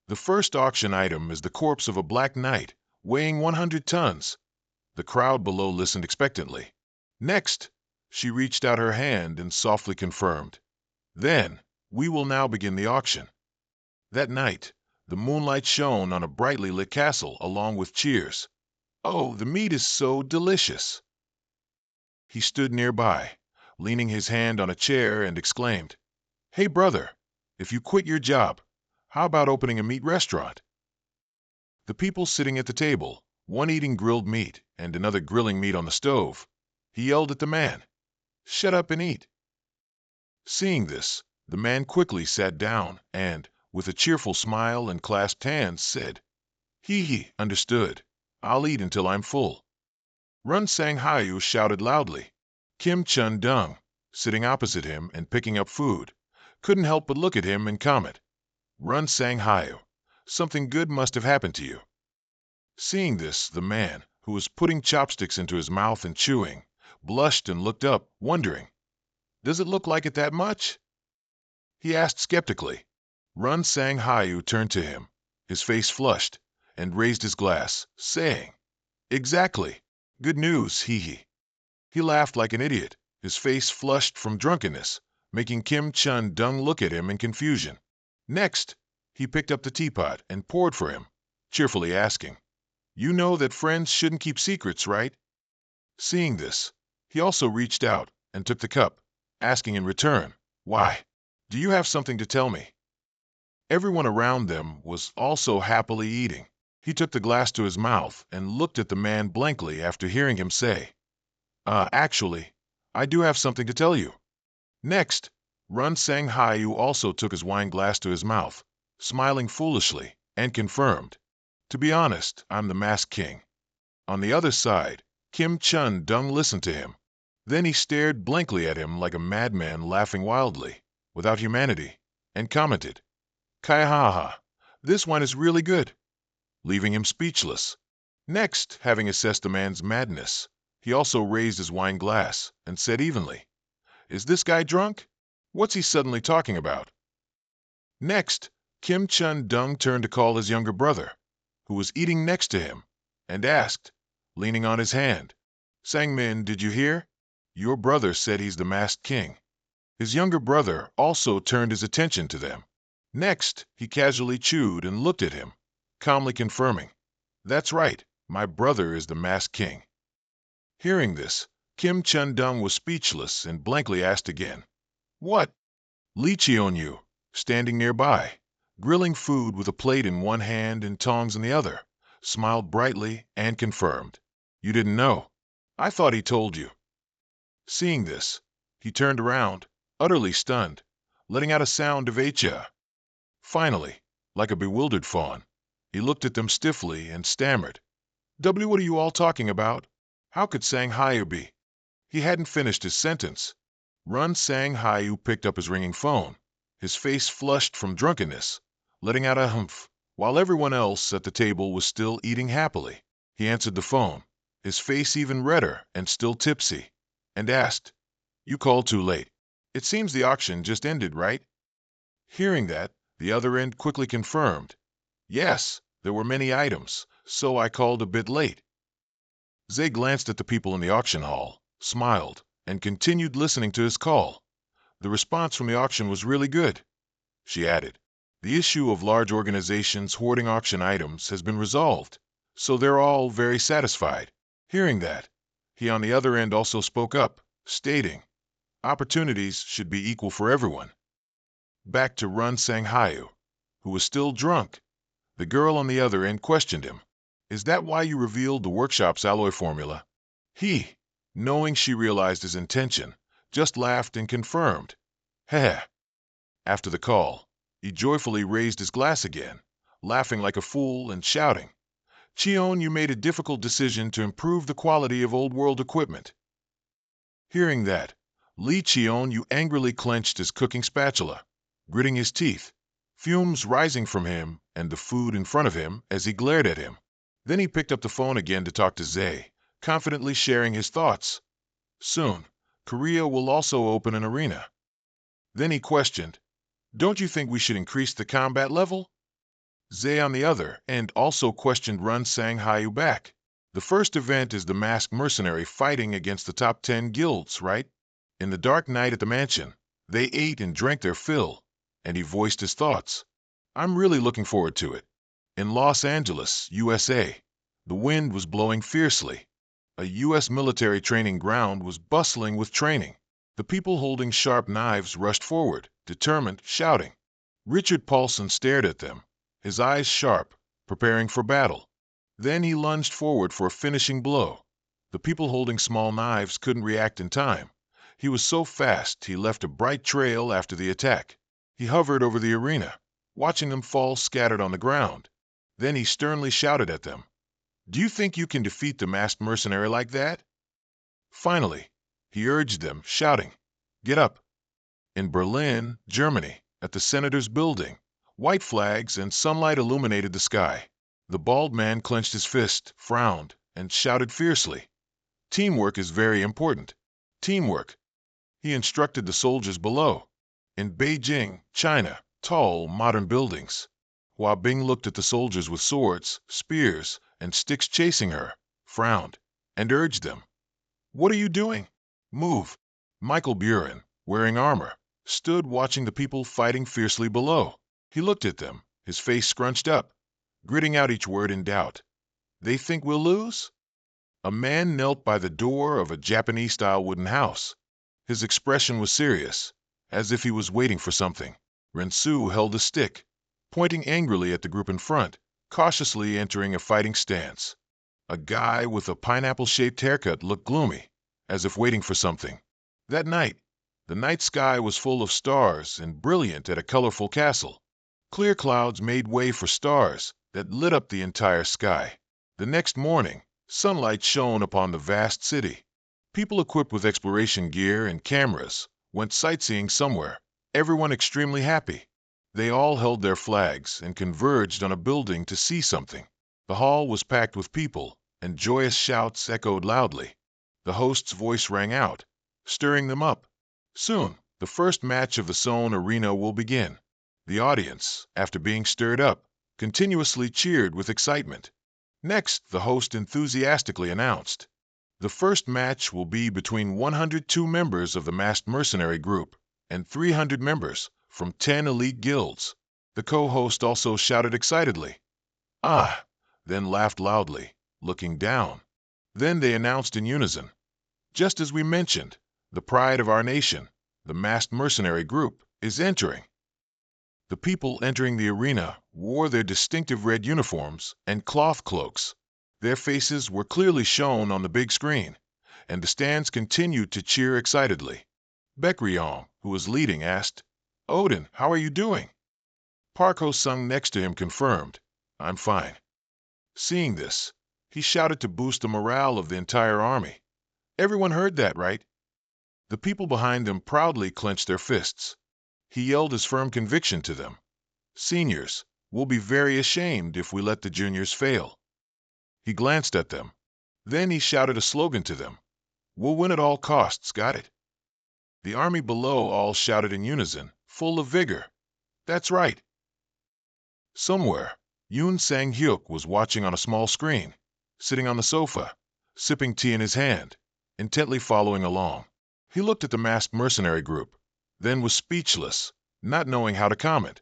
The first auction item is the corpse of a black knight, weighing 100 tons. The crowd below listened expectantly. Next, she reached out her hand and softly confirmed. Then, we will now begin the auction. That night, the moonlight shone on a brightly lit castle along with cheers. Oh, the meat is so delicious. He stood nearby, leaning his hand on a chair, and exclaimed, "Hey, brother, if you quit your job, how about opening a meat restaurant?" The people sitting at the table, one eating grilled meat and another grilling meat on the stove, he yelled at the man, "Shut up and eat." Seeing this, the man quickly sat down and, with a cheerful smile and clasped hands, said, "He, understood. I'll eat until I'm full." Run Sang Hayu shouted loudly. Kim Chun Dung, sitting opposite him and picking up food, couldn't help but look at him and comment, "Run Sang Hayu, something good must have happened to you." Seeing this, the man, who was putting chopsticks into his mouth and chewing, blushed and looked up, wondering, "Does it look like it that much?" He asked skeptically. Run Sang Hayu turned to him, his face flushed, and raised his glass, saying, "Exactly. Good news, hee." He laughed like an idiot, his face flushed from drunkenness, making Kim Chun Dung look at him in confusion. Next, he picked up the teapot and poured for him, cheerfully asking, "You know that friends shouldn't keep secrets, right?" Seeing this, he also reached out and took the cup, asking in return, "Why, do you have something to tell me?" Everyone around them was also happily eating. He took the glass to his mouth and looked at the man blankly after hearing him say, Actually, I do have something to tell you." Next, Run Sang Hayu also took his wine glass to his mouth, smiling foolishly, and confirmed, "To be honest, I'm the Masked King." On the other side, Kim Chun Dung listened to him. Then he stared blankly at him like a madman laughing wildly, without humanity, and commented, "Kaihaha, this wine is really good," leaving him speechless. Next, having assessed the man's madness, he also raised his wine glass and said evenly, "Is this guy drunk? What's he suddenly talking about?" Next, Kim Chun Dung turned to call his younger brother, who was eating next to him, and asked, leaning on his hand, "Sangmin, did you hear? Your brother said he's the Masked King." His younger brother also turned his attention to them. Next, he casually chewed and looked at him, calmly confirming, "That's right, my brother is the Masked King." Hearing this, Kim Chun Dung was speechless and blankly asked again, "What?" Lee Cheonyu, standing nearby, grilling food with a plate in one hand and tongs in the other, smiled brightly and confirmed, "You didn't know. I thought he told you." Seeing this, he turned around, utterly stunned, letting out a sound of "Acha." Finally, like a bewildered fawn, he looked at them stiffly and stammered, What are you all talking about? How could Sang Hayu be?" He hadn't finished his sentence. Run Sang Hayu picked up his ringing phone, his face flushed from drunkenness, letting out a humph, while everyone else at the table was still eating happily. He answered the phone, his face even redder and still tipsy, and asked, "You called too late. It seems the auction just ended, right?" Hearing that, the other end quickly confirmed, "Yes, there were many items, so I called a bit late." Zay glanced at the people in the auction hall, smiled, and continued listening to his call. The response from the auction was really good. She added, "The issue of large organizations hoarding auction items has been resolved, so they're all very satisfied." Hearing that, he on the other end also spoke up, stating, "Opportunities should be equal for everyone." Back to Run Sang Hayu, who was still drunk. The girl on the other end questioned him, "Is that why you revealed the workshop's alloy formula?" He, knowing she realized his intention, just laughed and confirmed, "Heh." After the call, he joyfully raised his glass again, laughing like a fool and shouting, "Cheon, you made a difficult decision to improve the quality of old-world equipment." Hearing that, Lee Cheon angrily clenched his cooking spatula, gritting his teeth, fumes rising from him and the food in front of him as he glared at him. Then he picked up the phone again to talk to Zay, confidently sharing his thoughts. Soon, Korea will also open an arena. Then he questioned, "Don't you think we should increase the combat level?" Zay on the other end also questioned Run Sang Hayu back. "The first event is the masked mercenary fighting against the top 10 guilds, right?" In the dark night at the mansion, they ate and drank their fill, and he voiced his thoughts. "I'm really looking forward to it." In Los Angeles, USA, the wind was blowing fiercely. A U.S. military training ground was bustling with training. The people holding sharp knives rushed forward, determined, shouting. Richard Paulson stared at them, his eyes sharp, preparing for battle. Then he lunged forward for a finishing blow. The people holding small knives couldn't react in time. He was so fast he left a bright trail after the attack. He hovered over the arena, watching them fall scattered on the ground. Then he sternly shouted at them, "Do you think you can defeat the masked mercenary like that?" Finally, he urged them, shouting, "Get up!" In Berlin, Germany, at the senator's building, white flags and sunlight illuminated the sky. The bald man clenched his fist, frowned, and shouted fiercely, "Teamwork is very important. Teamwork." He instructed the soldiers below. In Beijing, China, tall, modern buildings. Hua Bing looked at the soldiers with swords, spears, and sticks chasing her, frowned, and urged them, "What are you doing? Move." Michael Buren, wearing armor, stood watching the people fighting fiercely below. He looked at them, his face scrunched up, gritting out each word in doubt. "They think we'll lose?" A man knelt by the door of a Japanese-style wooden house. His expression was serious, as if he was waiting for something. Rensu held a stick, pointing angrily at the group in front, cautiously entering a fighting stance. A guy with a pineapple-shaped haircut looked gloomy, as if waiting for something. That night, the night sky was full of stars and brilliant at a colorful castle. Clear clouds made way for stars that lit up the entire sky. The next morning, sunlight shone upon the vast city. People equipped with exploration gear and cameras went sightseeing somewhere, everyone extremely happy. They all held their flags and converged on a building to see something. The hall was packed with people, and joyous shouts echoed loudly. The host's voice rang out, stirring them up. Soon, the first match of the Seoul arena will begin. The audience, after being stirred up, continuously cheered with excitement. Next, the host enthusiastically announced, "The first match will be between 102 members of the masked mercenary group and 300 members from 10 elite guilds." The co-host also shouted excitedly, "Ah!" then laughed loudly, looking down. Then they announced in unison, "Just as we mentioned, the pride of our nation, the masked mercenary group, is entering." The people entering the arena wore their distinctive red uniforms and cloth cloaks. Their faces were clearly shown on the big screen, and the stands continued to cheer excitedly. Baekryong, who was leading, asked, "Odin, how are you doing?" Park Ho-sung next to him confirmed, "I'm fine." Seeing this, he shouted to boost the morale of the entire army. Everyone heard that, right? The people behind them proudly clenched their fists. He yelled his firm conviction to them, "Seniors, we'll be very ashamed if we let the juniors fail." He glanced at them. Then he shouted a slogan to them, "We'll win at all costs, got it?" The army below all shouted in unison, full of vigor, "That's right." Somewhere, Yoon Sang-hyuk was watching on a small screen, sitting on the sofa, sipping tea in his hand, intently following along. He looked at the masked mercenary group, then was speechless, not knowing how to comment.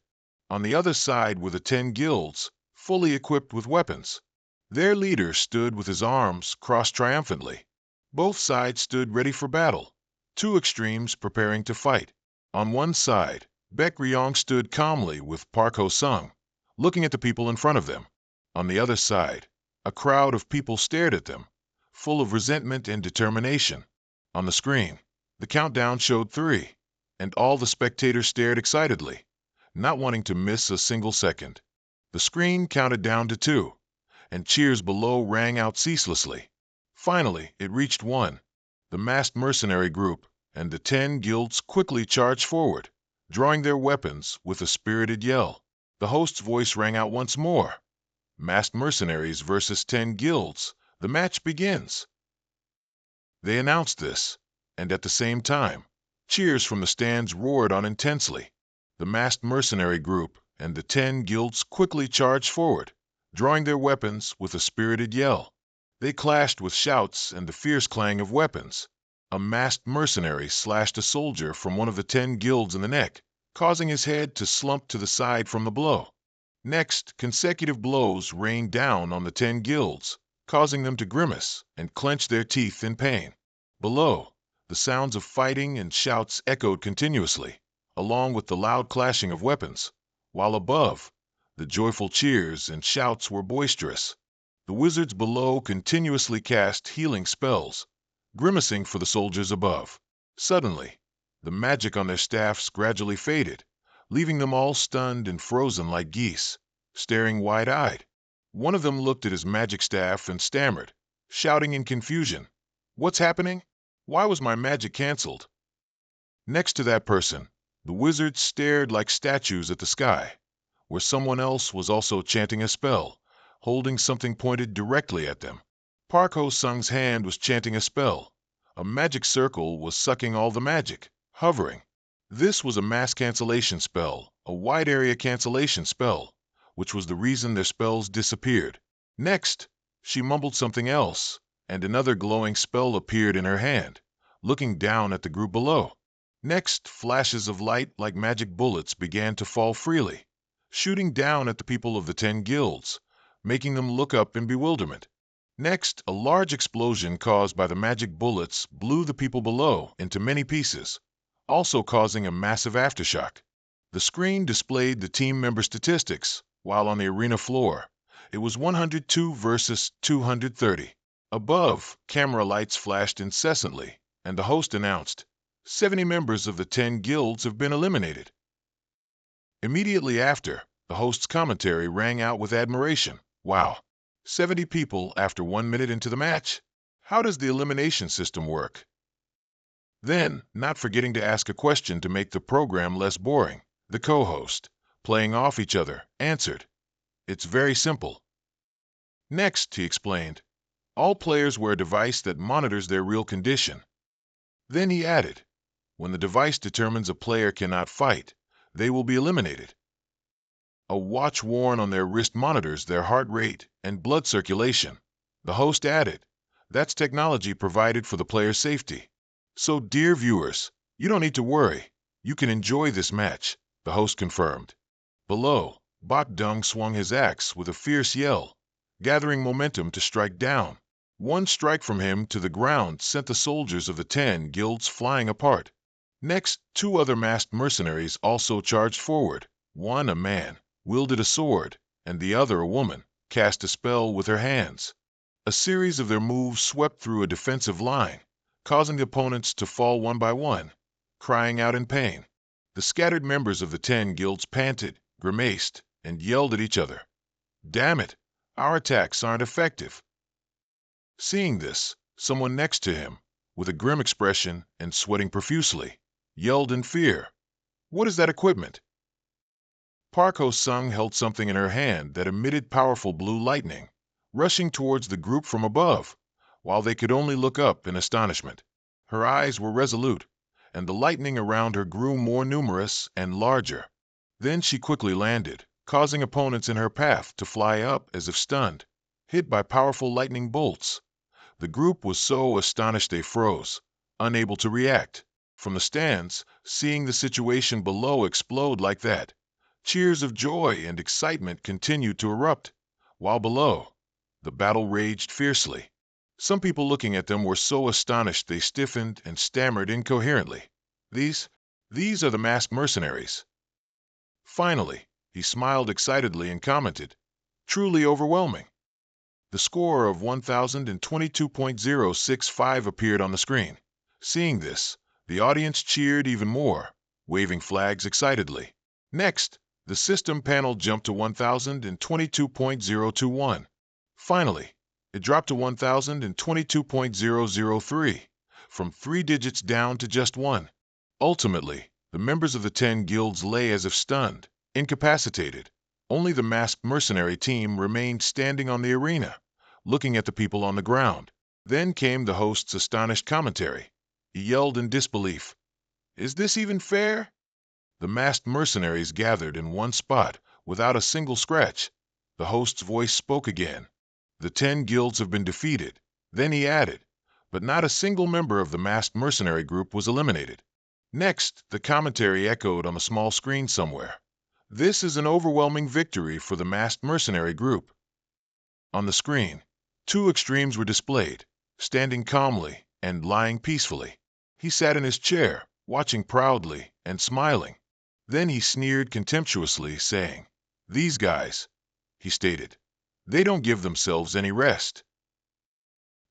On the other side were the 10 guilds, fully equipped with weapons. Their leader stood with his arms crossed triumphantly. Both sides stood ready for battle, two extremes preparing to fight. On one side, Baekryong stood calmly with Park Ho-sung, looking at the people in front of them. On the other side, a crowd of people stared at them, full of resentment and determination. On the screen, the countdown showed 3, and all the spectators stared excitedly, not wanting to miss a single second. The screen counted down to 2, and cheers below rang out ceaselessly. Finally, it reached 1. The masked mercenary group and the 10 guilds quickly charged forward, drawing their weapons with a spirited yell. The host's voice rang out once more, "Masked mercenaries versus 10 guilds. The match begins." They announced this, and at the same time, cheers from the stands roared on intensely. The masked mercenary group and the 10 guilds quickly charged forward, drawing their weapons with a spirited yell. They clashed with shouts and the fierce clang of weapons. A masked mercenary slashed a soldier from one of the 10 guilds in the neck, causing his head to slump to the side from the blow. Next, consecutive blows rained down on the 10 guilds, causing them to grimace and clench their teeth in pain. Below, The sounds of fighting and shouts echoed continuously, along with the loud clashing of weapons, while above, the joyful cheers and shouts were boisterous. The wizards below continuously cast healing spells, grimacing for the soldiers above. Suddenly, the magic on their staffs gradually faded, leaving them all stunned and frozen like geese, staring wide-eyed. One of them looked at his magic staff and stammered, shouting in confusion, "What's happening? Why was my magic canceled?" Next to that person, the wizards stared like statues at the sky, where someone else was also chanting a spell, holding something pointed directly at them. Park Ho-sung's hand was chanting a spell. A magic circle was sucking all the magic, hovering. This was a mass cancellation spell, a wide area cancellation spell, which was the reason their spells disappeared. Next, she mumbled something else, and another glowing spell appeared in her hand, looking down at the group below. Next, flashes of light like magic bullets began to fall freely, shooting down at the people of the 10 guilds, making them look up in bewilderment. Next, a large explosion caused by the magic bullets blew the people below into many pieces, also causing a massive aftershock. The screen displayed the team member statistics, while on the arena floor, it was 102 versus 230. Above, camera lights flashed incessantly, and the host announced, 70 members of the 10 guilds have been eliminated. Immediately after, the host's commentary rang out with admiration. Wow, 70 people after 1 minute into the match? How does the elimination system work? Then, not forgetting to ask a question to make the program less boring, the co-host, playing off each other, answered, "It's very simple." Next, he explained, all players wear a device that monitors their real condition. Then he added, when the device determines a player cannot fight, they will be eliminated. A watch worn on their wrist monitors their heart rate and blood circulation. The host added, that's technology provided for the player's safety. So, dear viewers, you don't need to worry. You can enjoy this match, the host confirmed. Below, Bok Dung swung his axe with a fierce yell, gathering momentum to strike down. One strike from him to the ground sent the soldiers of the 10 guilds flying apart. Next, 2 other masked mercenaries also charged forward. One, a man, wielded a sword, and the other, a woman, cast a spell with her hands. A series of their moves swept through a defensive line, causing the opponents to fall one by one, crying out in pain. The scattered members of the 10 guilds panted, grimaced, and yelled at each other. Damn it, our attacks aren't effective. Seeing this, someone next to him, with a grim expression and sweating profusely, yelled in fear, "What is that equipment?" Park Ho-sung held something in her hand that emitted powerful blue lightning, rushing towards the group from above, while they could only look up in astonishment. Her eyes were resolute, and the lightning around her grew more numerous and larger. Then she quickly landed, causing opponents in her path to fly up as if stunned, hit by powerful lightning bolts. The group was so astonished they froze, unable to react. From the stands, seeing the situation below explode like that, cheers of joy and excitement continued to erupt, while below, the battle raged fiercely. Some people looking at them were so astonished they stiffened and stammered incoherently. These are the masked mercenaries. Finally, he smiled excitedly and commented, truly overwhelming. The score of 1022.065 appeared on the screen. Seeing this, the audience cheered even more, waving flags excitedly. Next, the system panel jumped to 1022.021. Finally, it dropped to 1022.003, from 3 digits down to just 1. Ultimately, the members of the 10 guilds lay as if stunned, incapacitated. Only the masked mercenary team remained standing on the arena, looking at the people on the ground. Then came the host's astonished commentary. He yelled in disbelief, "Is this even fair?" The masked mercenaries gathered in one spot, without a single scratch. The host's voice spoke again. The 10 guilds have been defeated. Then he added, but not a single member of the masked mercenary group was eliminated. Next, the commentary echoed on the small screen somewhere. This is an overwhelming victory for the masked mercenary group. On the screen, 2 extremes were displayed, standing calmly and lying peacefully. He sat in his chair, watching proudly and smiling. Then he sneered contemptuously, saying, "These guys," he stated, "they don't give themselves any rest."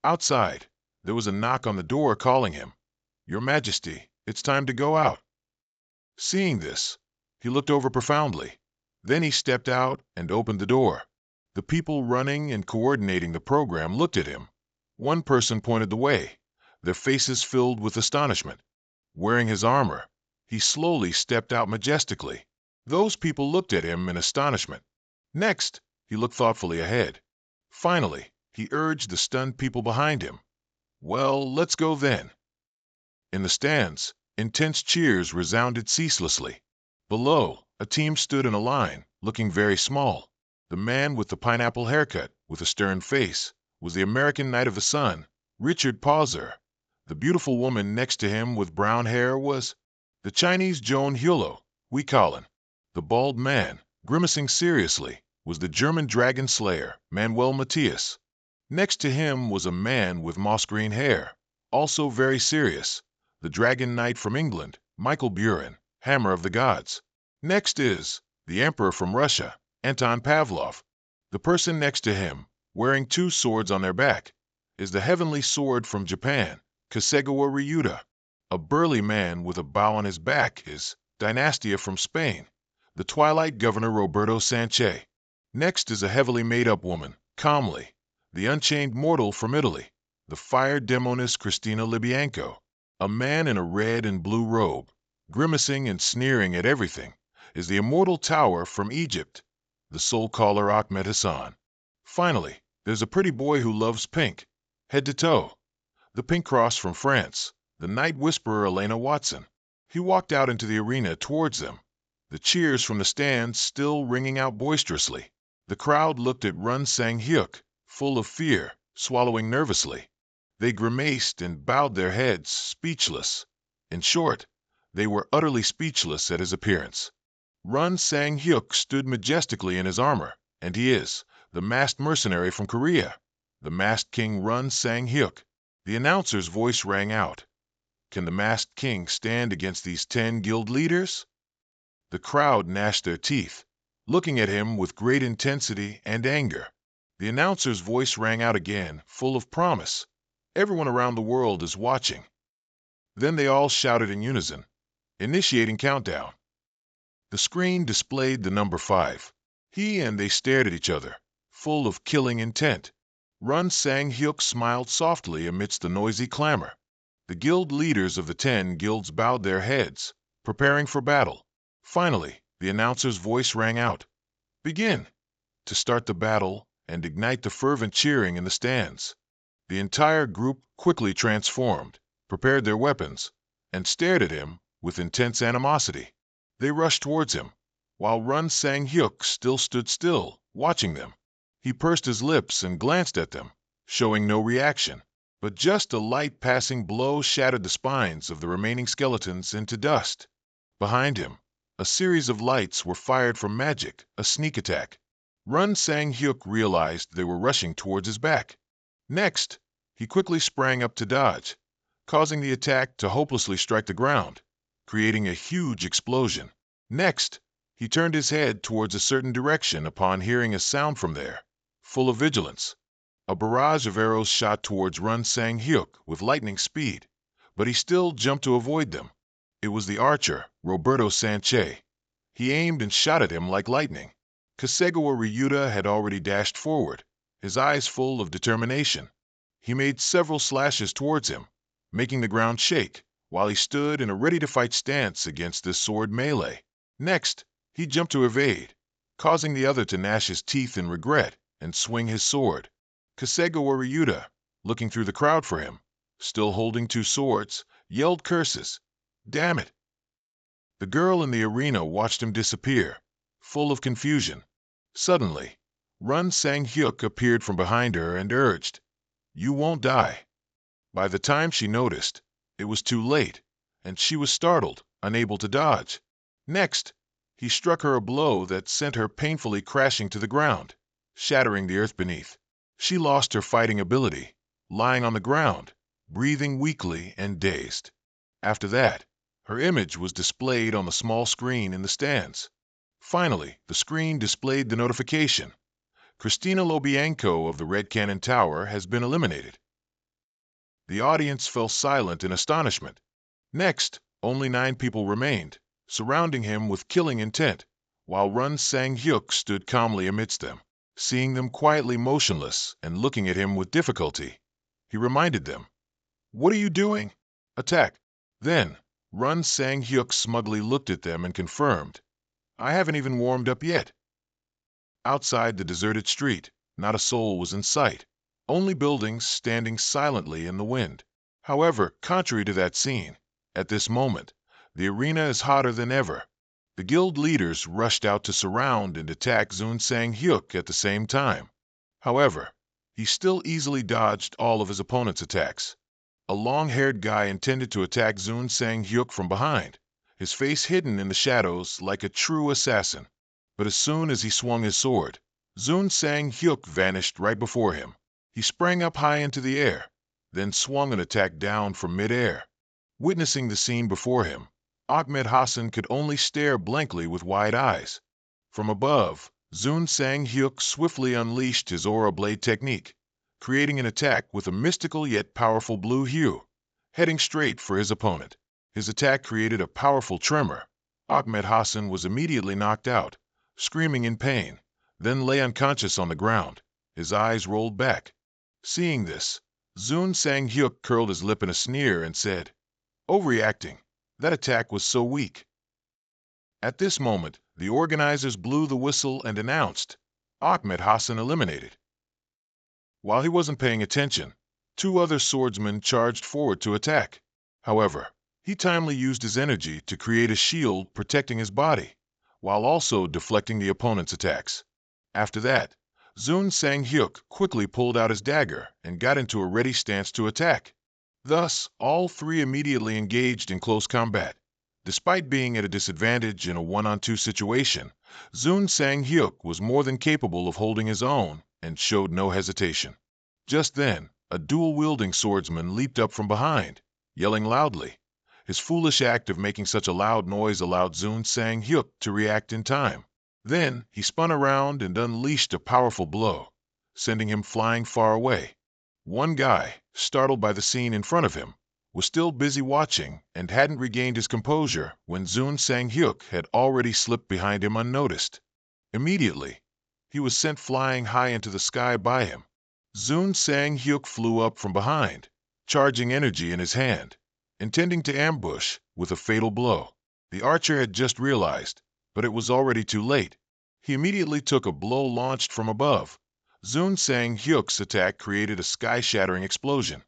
Outside, there was a knock on the door calling him. "Your Majesty, it's time to go out." Seeing this, he looked over profoundly. Then he stepped out and opened the door. The people running and coordinating the program looked at him. One person pointed the way, their faces filled with astonishment. Wearing his armor, he slowly stepped out majestically. Those people looked at him in astonishment. Next, he looked thoughtfully ahead. Finally, he urged the stunned people behind him. "Well, let's go then." In the stands, intense cheers resounded ceaselessly. Below, a team stood in a line, looking very small. The man with the pineapple haircut, with a stern face, was the American Knight of the Sun, Richard Pauser. The beautiful woman next to him with brown hair was the Chinese Joan Hyulo, we call. The bald man, grimacing seriously, was the German dragon slayer, Manuel Matthias. Next to him was a man with moss-green hair, also very serious, the dragon knight from England, Michael Buren, Hammer of the Gods. Next is the emperor from Russia, Anton Pavlov. The person next to him, wearing two swords on their back, is the heavenly sword from Japan, Kasegawa Ryuta. A burly man with a bow on his back is Dynastia from Spain, the Twilight Governor Roberto Sanchez. Next is a heavily made-up woman, calmly, the Unchained Mortal from Italy, the Fire Demoness Christina Libianco. A man in a red and blue robe, grimacing and sneering at everything, is the Immortal Tower from Egypt, the Soul Caller Ahmed Hassan. Finally, there's a pretty boy who loves pink, head to toe, the Pink Cross from France, the Night Whisperer Elena Watson. He walked out into the arena towards them, the cheers from the stands still ringing out boisterously. The crowd looked at Run Sang Hyuk, full of fear, swallowing nervously. They grimaced and bowed their heads, speechless. In short, they were utterly speechless at his appearance. Run Sang Hyuk stood majestically in his armor, and he is the masked mercenary from Korea, the masked king Run Sang Hyuk. The announcer's voice rang out. Can the masked king stand against these 10 guild leaders? The crowd gnashed their teeth, looking at him with great intensity and anger. The announcer's voice rang out again, full of promise. Everyone around the world is watching. Then they all shouted in unison, initiating countdown. The screen displayed the number 5. He and they stared at each other, full of killing intent. Run Sang Hyuk smiled softly amidst the noisy clamor. The guild leaders of the 10 guilds bowed their heads, preparing for battle. Finally, the announcer's voice rang out, "Begin!" to start the battle and ignite the fervent cheering in the stands. The entire group quickly transformed, prepared their weapons, and stared at him with intense animosity. They rushed towards him, while Run Sang Hyuk still stood still, watching them. He pursed his lips and glanced at them, showing no reaction. But just a light passing blow shattered the spines of the remaining skeletons into dust. Behind him, a series of lights were fired from magic, a sneak attack. Run Sang Hyuk realized they were rushing towards his back. Next, he quickly sprang up to dodge, causing the attack to hopelessly strike the ground, creating a huge explosion. Next, he turned his head towards a certain direction upon hearing a sound from there, full of vigilance. A barrage of arrows shot towards Run Sang Hyuk with lightning speed, but he still jumped to avoid them. It was the archer, Roberto Sanchez. He aimed and shot at him like lightning. Kasegawa Ryuta had already dashed forward, his eyes full of determination. He made several slashes towards him, making the ground shake, while he stood in a ready-to-fight stance against this sword melee. Next, he jumped to evade, causing the other to gnash his teeth in regret and swing his sword. Kasegawa Ryuta, looking through the crowd for him, still holding 2 swords, yelled curses. Damn it! The girl in the arena watched him disappear, full of confusion. Suddenly, Run Sang Hyuk appeared from behind her and urged, "You won't die." By the time she noticed, it was too late, and she was startled, unable to dodge. Next, he struck her a blow that sent her painfully crashing to the ground, shattering the earth beneath. She lost her fighting ability, lying on the ground, breathing weakly and dazed. After that, her image was displayed on the small screen in the stands. Finally, the screen displayed the notification. Christina Lobianco of the Red Cannon Tower has been eliminated. The audience fell silent in astonishment. Next, only 9 people remained, surrounding him with killing intent, while Run Sang-hyuk stood calmly amidst them. Seeing them quietly motionless and looking at him with difficulty, he reminded them, "What are you doing? Attack." Then, Run Sang-hyuk smugly looked at them and confirmed, "I haven't even warmed up yet." Outside the deserted street, not a soul was in sight, only buildings standing silently in the wind. However, contrary to that scene, at this moment, the arena is hotter than ever. The guild leaders rushed out to surround and attack Zoon Sang-hyuk at the same time. However, he still easily dodged all of his opponent's attacks. A long-haired guy intended to attack Zoon Sang-hyuk from behind, his face hidden in the shadows like a true assassin. But as soon as he swung his sword, Zoon Sang-hyuk vanished right before him. He sprang up high into the air, then swung an attack down from mid-air. Witnessing the scene before him, Ahmed Hassan could only stare blankly with wide eyes. From above, Zoon Sang-hyuk swiftly unleashed his aura blade technique, creating an attack with a mystical yet powerful blue hue, heading straight for his opponent. His attack created a powerful tremor. Ahmed Hassan was immediately knocked out, screaming in pain, then lay unconscious on the ground, his eyes rolled back. Seeing this, Zoon Sang-hyuk curled his lip in a sneer and said, "Overreacting. That attack was so weak." At this moment, the organizers blew the whistle and announced, Ahmed Hassan eliminated. While he wasn't paying attention, 2 other swordsmen charged forward to attack. However, he timely used his energy to create a shield protecting his body, while also deflecting the opponent's attacks. After that, Zoon Sang-hyuk quickly pulled out his dagger and got into a ready stance to attack. Thus, all 3 immediately engaged in close combat. Despite being at a disadvantage in a 1-on-2 situation, Zoon Sang-hyuk was more than capable of holding his own and showed no hesitation. Just then, a dual-wielding swordsman leaped up from behind, yelling loudly. His foolish act of making such a loud noise allowed Zoon Sang-hyuk to react in time. Then, he spun around and unleashed a powerful blow, sending him flying far away. One guy, startled by the scene in front of him, was still busy watching and hadn't regained his composure when Zoon Sang-hyuk had already slipped behind him unnoticed. Immediately, he was sent flying high into the sky by him. Zoon Sang-hyuk flew up from behind, charging energy in his hand, intending to ambush with a fatal blow. The archer had just realized, but it was already too late. He immediately took a blow launched from above. Zoon Sang-hyuk's attack created a sky-shattering explosion.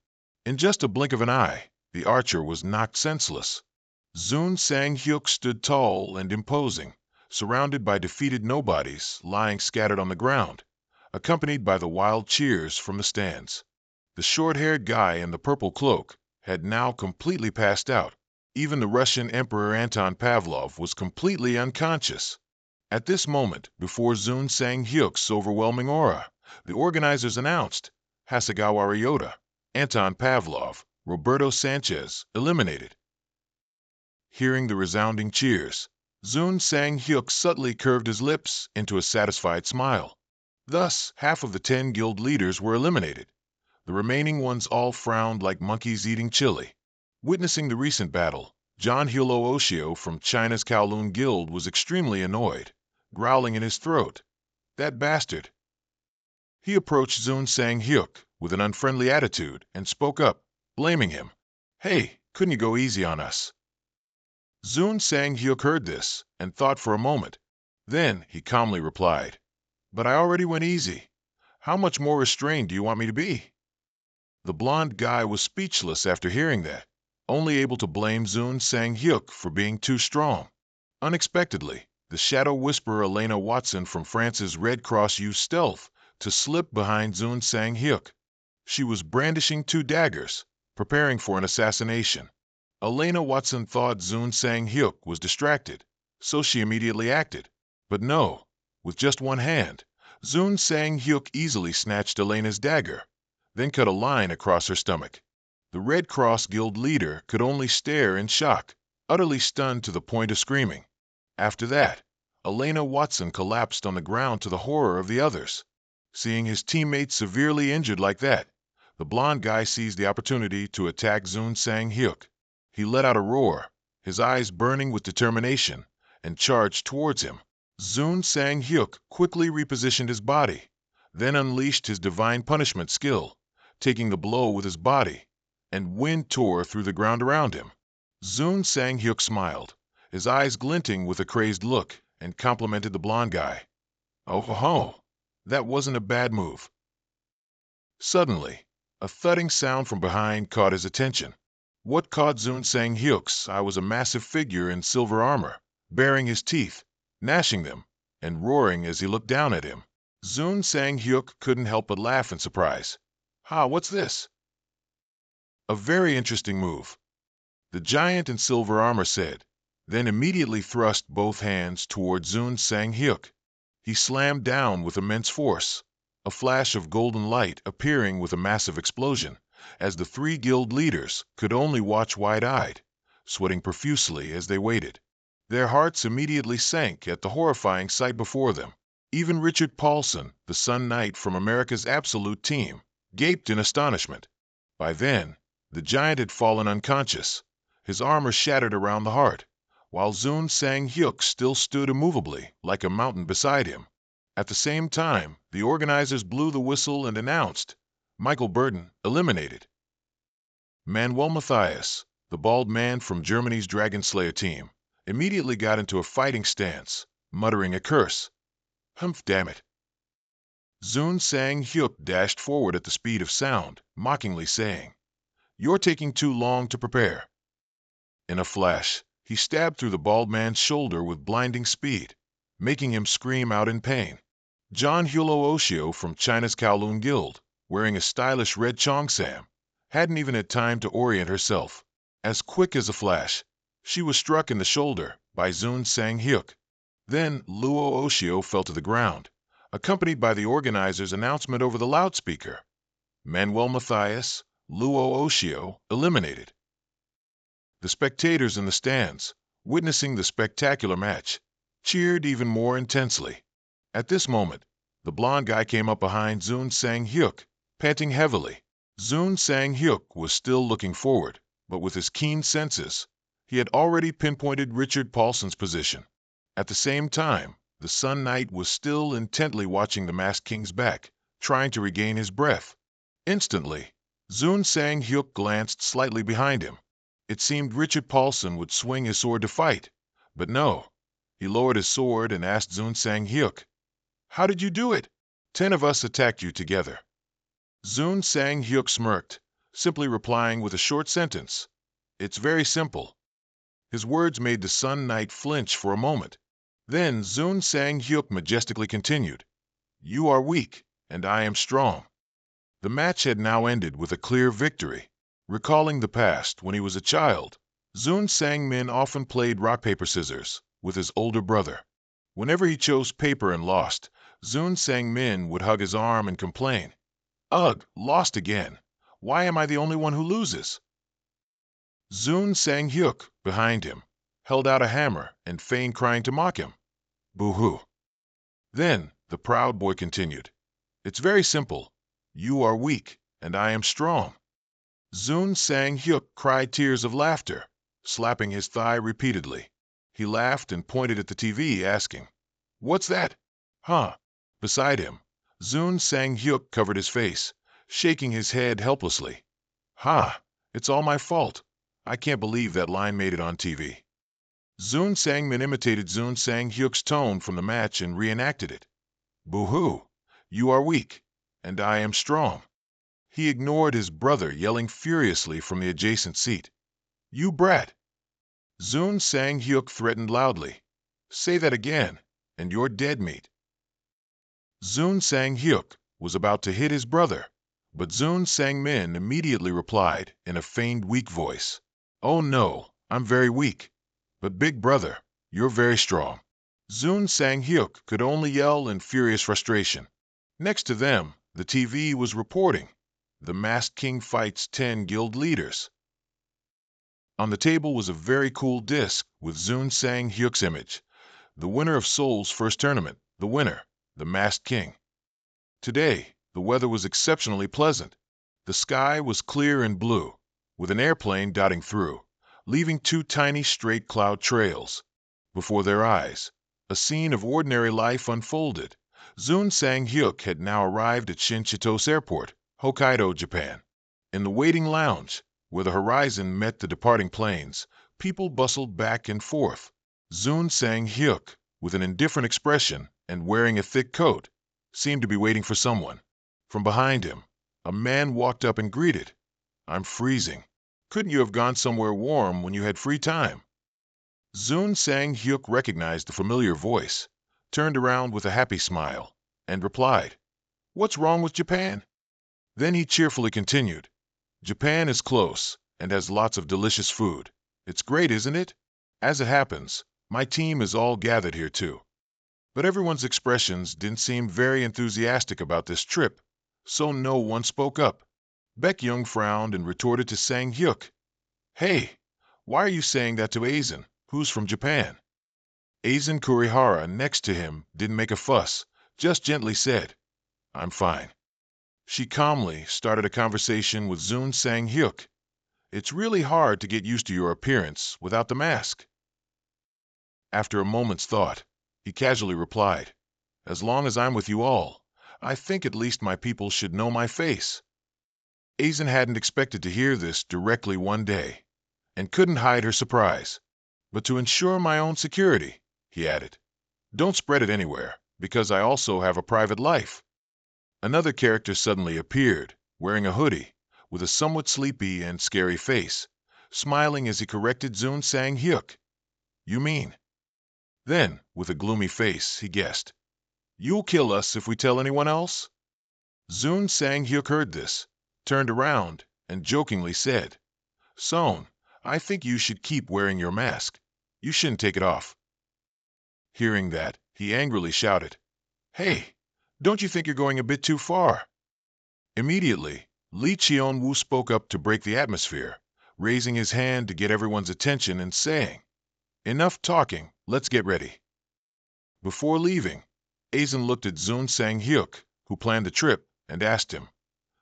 In just a blink of an eye, the archer was knocked senseless. Zoon Sang-hyuk stood tall and imposing, surrounded by defeated nobodies lying scattered on the ground, accompanied by the wild cheers from the stands. The short-haired guy in the purple cloak had now completely passed out. Even the Russian Emperor Anton Pavlov was completely unconscious. At this moment, before Zoon Sang-hyuk's overwhelming aura, the organizers announced, Hasegawa Ryota, Anton Pavlov, Roberto Sanchez, eliminated. Hearing the resounding cheers, Zoon Sang-hyuk subtly curved his lips into a satisfied smile. Thus, half of the 10 guild leaders were eliminated. The remaining ones all frowned like monkeys eating chili. Witnessing the recent battle, John Hilo Oshio from China's Kowloon Guild was extremely annoyed, growling in his throat, "That bastard." He approached Zoon Sang-hyuk with an unfriendly attitude and spoke up, blaming him. "Hey, couldn't you go easy on us?" Zoon Sang-hyuk heard this and thought for a moment. Then he calmly replied, "But I already went easy. How much more restrained do you want me to be?" The blonde guy was speechless after hearing that, only able to blame Zoon Sang-hyuk for being too strong. Unexpectedly, the shadow whisperer Elena Watson from France's Red Cross used stealth to slip behind Zoon Sang-hyuk. She was brandishing 2 daggers, preparing for an assassination. Elena Watson thought Zoon Sang-hyuk was distracted, so she immediately acted. But no, with just one hand, Zoon Sang-hyuk easily snatched Elena's dagger, then cut a line across her stomach. The Red Cross Guild leader could only stare in shock, utterly stunned to the point of screaming. After that, Elena Watson collapsed on the ground to the horror of the others. Seeing his teammates severely injured like that, the blond guy seized the opportunity to attack Zun Sang-hyuk. He let out a roar, his eyes burning with determination, and charged towards him. Zun Sang-hyuk quickly repositioned his body, then unleashed his divine punishment skill, taking the blow with his body, and wind tore through the ground around him. Zun Sang-hyuk smiled, his eyes glinting with a crazed look, and complimented the blond guy. "Oh ho, that wasn't a bad move." Suddenly, a thudding sound from behind caught his attention. What caught Zun Sang-hyuk's eye was a massive figure in silver armor, baring his teeth, gnashing them, and roaring as he looked down at him. Zun Sang-hyuk couldn't help but laugh in surprise. "Ha, what's this?" "A very interesting move," the giant in silver armor said, then immediately thrust both hands toward Zun Sang-hyuk. He slammed down with immense force, a flash of golden light appearing with a massive explosion, as the three guild leaders could only watch wide-eyed, sweating profusely as they waited. Their hearts immediately sank at the horrifying sight before them. Even Richard Paulson, the Sun Knight from America's Absolute team, gaped in astonishment. By then, the giant had fallen unconscious, his armor shattered around the heart, while Zun Sang-hyuk still stood immovably, like a mountain beside him. At the same time, the organizers blew the whistle and announced, Michael Burton eliminated. Manuel Matthias, the bald man from Germany's Dragon Slayer team, immediately got into a fighting stance, muttering a curse. "Humph, damn it." Zun Sang-hyuk dashed forward at the speed of sound, mockingly saying, "You're taking too long to prepare." In a flash, he stabbed through the bald man's shoulder with blinding speed, making him scream out in pain. John Hulo Oshio from China's Kowloon Guild, wearing a stylish red cheongsam, hadn't even had time to orient herself. As quick as a flash, she was struck in the shoulder by Zun Sang-hyuk. Then Luo Oshio fell to the ground, accompanied by the organizer's announcement over the loudspeaker. Manuel Matthias, Luo Oshio, eliminated. The spectators in the stands, witnessing the spectacular match, cheered even more intensely. At this moment, the blond guy came up behind Zun Sang-hyuk, panting heavily. Zun Sang-hyuk was still looking forward, but with his keen senses, he had already pinpointed Richard Paulson's position. At the same time, the Sun Knight was still intently watching the Masked King's back, trying to regain his breath. Instantly, Zun Sang-hyuk glanced slightly behind him. It seemed Richard Paulson would swing his sword to fight, but no. He lowered his sword and asked Zun Sang-hyuk, "How did you do it?" "10 of us attacked you together." Zun Sang-hyuk smirked, simply replying with a short sentence, "It's very simple." His words made the Sun Knight flinch for a moment. Then Zun Sang-hyuk majestically continued, "You are weak, and I am strong." The match had now ended with a clear victory. Recalling the past when he was a child, Zun Sang-min often played rock, paper, scissors with his older brother. Whenever he chose paper and lost, Zun Sang-min would hug his arm and complain, "Ugh, lost again. Why am I the only one who loses?" Zun Sang-hyuk, behind him, held out a hammer and feigned crying to mock him. Boo-hoo. Then the proud boy continued, "It's very simple. You are weak, and I am strong." Zun Sang-hyuk cried tears of laughter, slapping his thigh repeatedly. He laughed and pointed at the TV, asking, "What's that?" "Huh?" Beside him, Zun Sang-hyuk covered his face, shaking his head helplessly. "Ha! It's all my fault. I can't believe that line made it on TV." Zun Sang-min imitated Zun Sang-hyuk's tone from the match and reenacted it. "Boo-hoo! You are weak, and I am strong." He ignored his brother yelling furiously from the adjacent seat, "You brat!" Zun Sang-hyuk threatened loudly, "Say that again, and you're dead meat." Zun Sang-hyuk was about to hit his brother, but Zun Sang-min immediately replied in a feigned weak voice, "Oh no, I'm very weak, but big brother, you're very strong." Zun Sang-hyuk could only yell in furious frustration. Next to them, the TV was reporting, The Masked King Fights 10 Guild Leaders. On the table was a very cool disc with Zun Sang-hyuk's image. The winner of Seoul's first tournament, the winner, the Masked King. Today, the weather was exceptionally pleasant. The sky was clear and blue, with an airplane dotting through, leaving 2 tiny straight cloud trails. Before their eyes, a scene of ordinary life unfolded. Zun Sang-hyuk had now arrived at Shinchitos Airport, Hokkaido, Japan. In the waiting lounge, where the horizon met the departing planes, people bustled back and forth. Zun Sang-hyuk, with an indifferent expression and wearing a thick coat, seemed to be waiting for someone. From behind him, a man walked up and greeted. "I'm freezing. Couldn't you have gone somewhere warm when you had free time?" Zun Sang-hyuk recognized the familiar voice, turned around with a happy smile, and replied, "What's wrong with Japan?" Then he cheerfully continued, "Japan is close and has lots of delicious food. It's great, isn't it? As it happens, my team is all gathered here too." But everyone's expressions didn't seem very enthusiastic about this trip, so no one spoke up. Baekhyung frowned and retorted to Sang-hyuk, "Hey, why are you saying that to Aizen, who's from Japan?" Aizen Kurihara, next to him, didn't make a fuss, just gently said, "I'm fine." She calmly started a conversation with Zun Sang-hyuk. "It's really hard to get used to your appearance without the mask." After a moment's thought, he casually replied, "As long as I'm with you all, I think at least my people should know my face." Aizen hadn't expected to hear this directly one day, and couldn't hide her surprise. "But to ensure my own security," he added, "don't spread it anywhere, because I also have a private life." Another character suddenly appeared, wearing a hoodie, with a somewhat sleepy and scary face, smiling as he corrected Zun Sang-hyuk. "You mean?" Then, with a gloomy face, he guessed, "You'll kill us if we tell anyone else?" Zun Sang-hyuk heard this, turned around, and jokingly said, "Son, I think you should keep wearing your mask. You shouldn't take it off." Hearing that, he angrily shouted, "Hey, don't you think you're going a bit too far?" Immediately, Lee Cheon-woo spoke up to break the atmosphere, raising his hand to get everyone's attention and saying, "Enough talking, let's get ready." Before leaving, Aizen looked at Zun Sang-hyuk, who planned the trip, and asked him,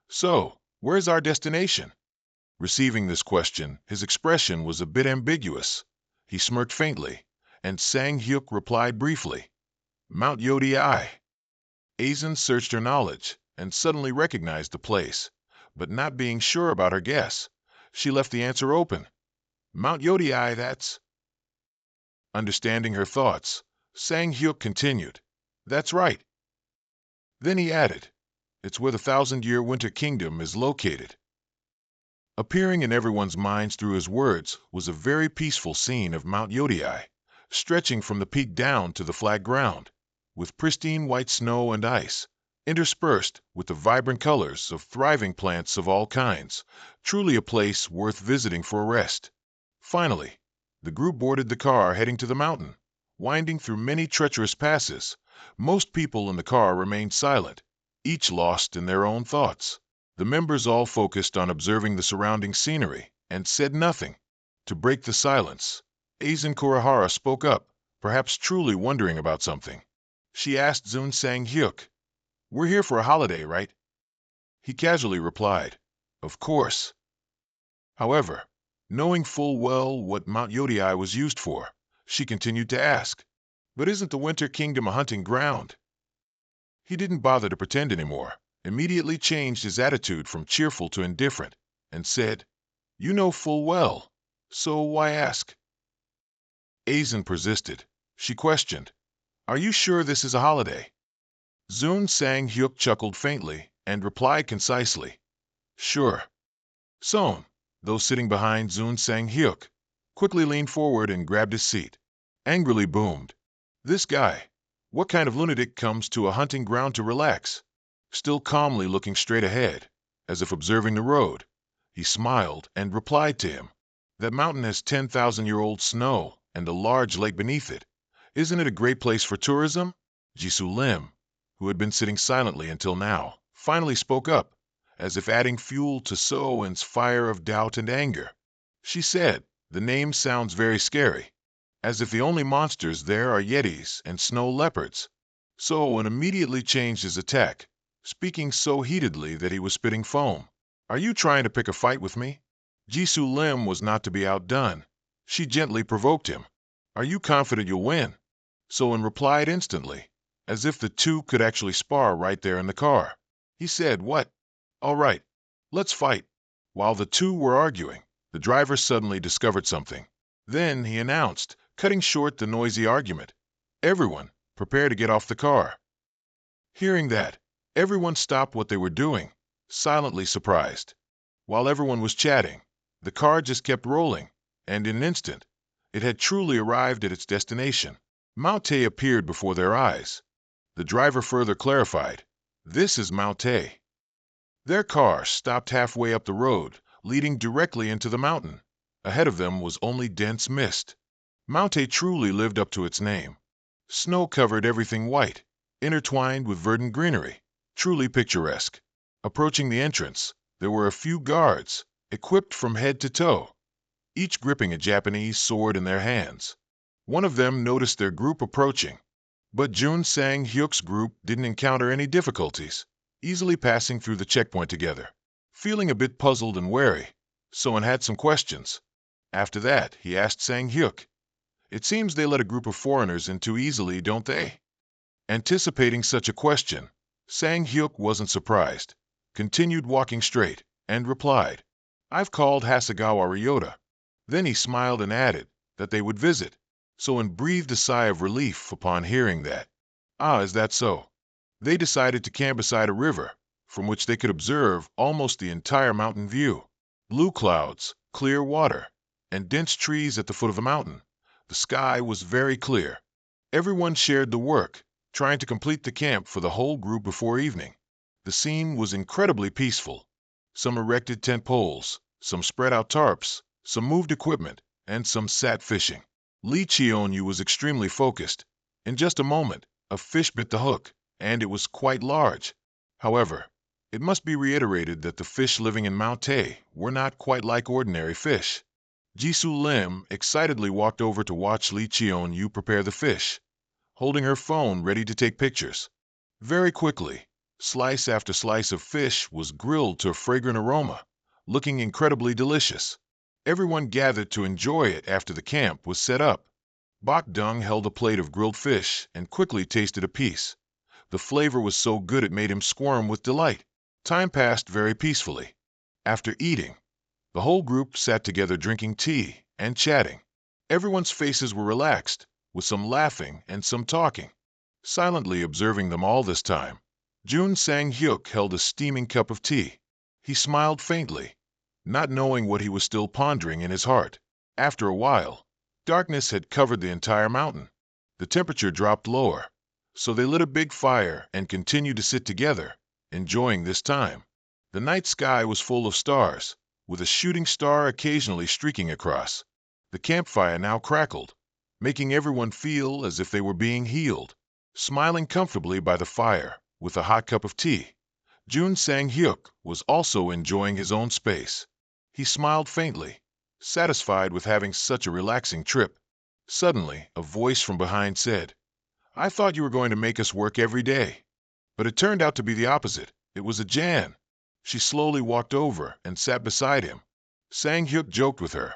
"So, where's our destination?" Receiving this question, his expression was a bit ambiguous. He smirked faintly, and Sang-hyuk replied briefly, "Mount Yodi-ai." Aizen searched her knowledge and suddenly recognized the place, but not being sure about her guess, she left the answer open. "Mount Yodi-ai, that's—" Understanding her thoughts, Sang-hyuk continued, "That's right." Then he added, "It's where the 1,000-year Winter Kingdom is located." Appearing in everyone's minds through his words was a very peaceful scene of Mount Yodi-ai, stretching from the peak down to the flat ground, with pristine white snow and ice, interspersed with the vibrant colors of thriving plants of all kinds, truly a place worth visiting for a rest. Finally, the group boarded the car heading to the mountain, winding through many treacherous passes. Most people in the car remained silent, each lost in their own thoughts. The members all focused on observing the surrounding scenery and said nothing. To break the silence, Aizen Kurihara spoke up, perhaps truly wondering about something. She asked Zun Sang-hyuk, "We're here for a holiday, right?" He casually replied, "Of course." However, knowing full well what Mount Yodi-ai was used for, she continued to ask, "But isn't the Winter Kingdom a hunting ground?" He didn't bother to pretend anymore, immediately changed his attitude from cheerful to indifferent, and said, "You know full well, so why ask?" Aizen persisted. She questioned, "Are you sure this is a holiday?" Zun Sang-hyuk chuckled faintly and replied concisely, "Sure." Son, those sitting behind Zun Sang-hyuk, quickly leaned forward and grabbed his seat. Angrily boomed, "This guy, what kind of lunatic comes to a hunting ground to relax?" Still calmly looking straight ahead, as if observing the road, he smiled and replied to him, "That mountain has 10,000-year-old snow and a large lake beneath it. Isn't it a great place for tourism?" Jisoo Lim, who had been sitting silently until now, finally spoke up, as if adding fuel to So-En's fire of doubt and anger. She said, "The name sounds very scary, as if the only monsters there are yetis and snow leopards." So-En immediately changed his attack, speaking so heatedly that he was spitting foam. "Are you trying to pick a fight with me?" Jisoo Lim was not to be outdone. She gently provoked him. "Are you confident you'll win?" So-En replied instantly, as if the two could actually spar right there in the car. He said, "What? All right, let's fight." While the two were arguing, the driver suddenly discovered something. Then he announced, cutting short the noisy argument, "Everyone, prepare to get off the car." Hearing that, everyone stopped what they were doing, silently surprised. While everyone was chatting, the car just kept rolling, and in an instant, it had truly arrived at its destination. Mount Tay appeared before their eyes. The driver further clarified, "This is Mount Tay." Their car stopped halfway up the road, leading directly into the mountain. Ahead of them was only dense mist. Mount Tay truly lived up to its name. Snow covered everything white, intertwined with verdant greenery, truly picturesque. Approaching the entrance, there were a few guards, equipped from head to toe, each gripping a Japanese sword in their hands. One of them noticed their group approaching, but Jun Sang-hyuk's group didn't encounter any difficulties, easily passing through the checkpoint together. Feeling a bit puzzled and wary, So-En had some questions. After that, he asked Sang-hyuk, "It seems they let a group of foreigners in too easily, don't they?" Anticipating such a question, Sang-hyuk wasn't surprised, continued walking straight, and replied, "I've called Hasegawa Ryota." Then he smiled and added that they would visit. So-En breathed a sigh of relief upon hearing that. "Ah, is that so?" They decided to camp beside a river, from which they could observe almost the entire mountain view. Blue clouds, clear water, and dense trees at the foot of the mountain. The sky was very clear. Everyone shared the work, trying to complete the camp for the whole group before evening. The scene was incredibly peaceful. Some erected tent poles, some spread out tarps, some moved equipment, and some sat fishing. Lee Cheonyu was extremely focused. In just a moment, a fish bit the hook, and it was quite large. However, it must be reiterated that the fish living in Mount Tay were not quite like ordinary fish. Jisoo Lim excitedly walked over to watch Lee Cheonyu prepare the fish, holding her phone ready to take pictures. Very quickly, slice after slice of fish was grilled to a fragrant aroma, looking incredibly delicious. Everyone gathered to enjoy it after the camp was set up. Bok Dung held a plate of grilled fish and quickly tasted a piece. The flavor was so good it made him squirm with delight. Time passed very peacefully. After eating, the whole group sat together drinking tea and chatting. Everyone's faces were relaxed, with some laughing and some talking. Silently observing them all this time, Jun Sang-hyuk held a steaming cup of tea. He smiled faintly, not knowing what he was still pondering in his heart. After a while, darkness had covered the entire mountain. The temperature dropped lower, so they lit a big fire and continued to sit together, enjoying this time. The night sky was full of stars, with a shooting star occasionally streaking across. The campfire now crackled, making everyone feel as if they were being healed. Smiling comfortably by the fire, with a hot cup of tea, Jun Sang-hyuk was also enjoying his own space. He smiled faintly, satisfied with having such a relaxing trip. Suddenly, a voice from behind said, "I thought you were going to make us work every day." But it turned out to be the opposite. It was a Jan. She slowly walked over and sat beside him. Sang-hyuk joked with her,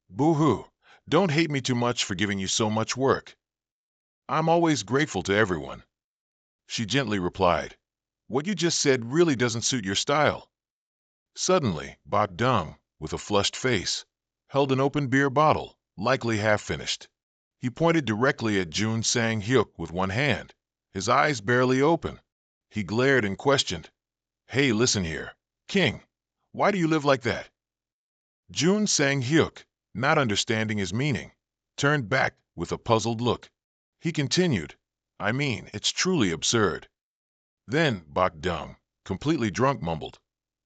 "Boo-hoo, don't hate me too much for giving you so much work. I'm always grateful to everyone." She gently replied, "What you just said really doesn't suit your style." Suddenly, Bok Dung, with a flushed face, held an open beer bottle, likely half-finished. He pointed directly at Jun Sang-hyuk with one hand, his eyes barely open. He glared and questioned, "Hey, listen here, King, why do you live like that?" Jun Sang-hyuk, not understanding his meaning, turned back with a puzzled look. He continued, "I mean, it's truly absurd." Then Bok Dung, completely drunk, mumbled,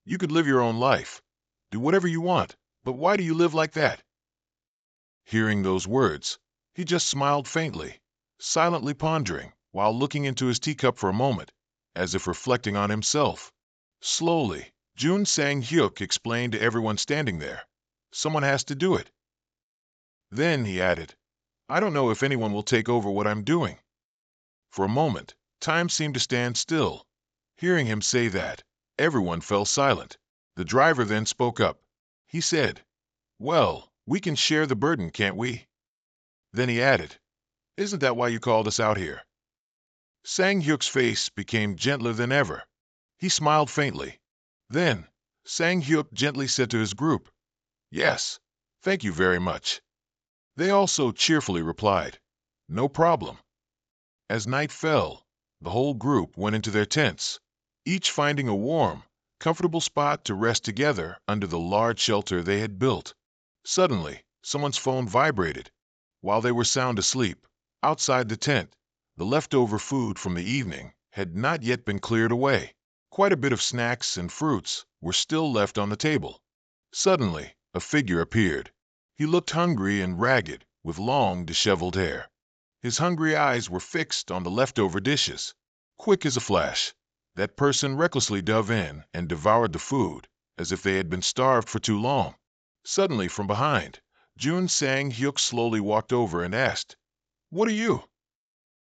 "You could live your own life, do whatever you want, but why do you live like that?" Hearing those words, he just smiled faintly, silently pondering, while looking into his teacup for a moment, as if reflecting on himself. Slowly, Jun Sang-hyuk explained to everyone standing there. Someone has to do it. Then he added, I don't know if anyone will take over what I'm doing. For a moment, time seemed to stand still. Hearing him say that, everyone fell silent. The driver then spoke up. He said, well, we can share the burden, can't we? Then he added, isn't that why you called us out here? Sang-hyuk's face became gentler than ever. He smiled faintly. Then, Sang-hyuk gently said to his group, yes, thank you very much. They also cheerfully replied, no problem. As night fell, the whole group went into their tents, each finding a warm, comfortable spot to rest together under the large shelter they had built. Suddenly, someone's phone vibrated. While they were sound asleep, outside the tent, the leftover food from the evening had not yet been cleared away. Quite a bit of snacks and fruits were still left on the table. Suddenly, a figure appeared. He looked hungry and ragged, with long, disheveled hair. His hungry eyes were fixed on the leftover dishes. Quick as a flash, that person recklessly dove in and devoured the food, as if they had been starved for too long. Suddenly, from behind, Jun Sang-hyuk slowly walked over and asked, what are you?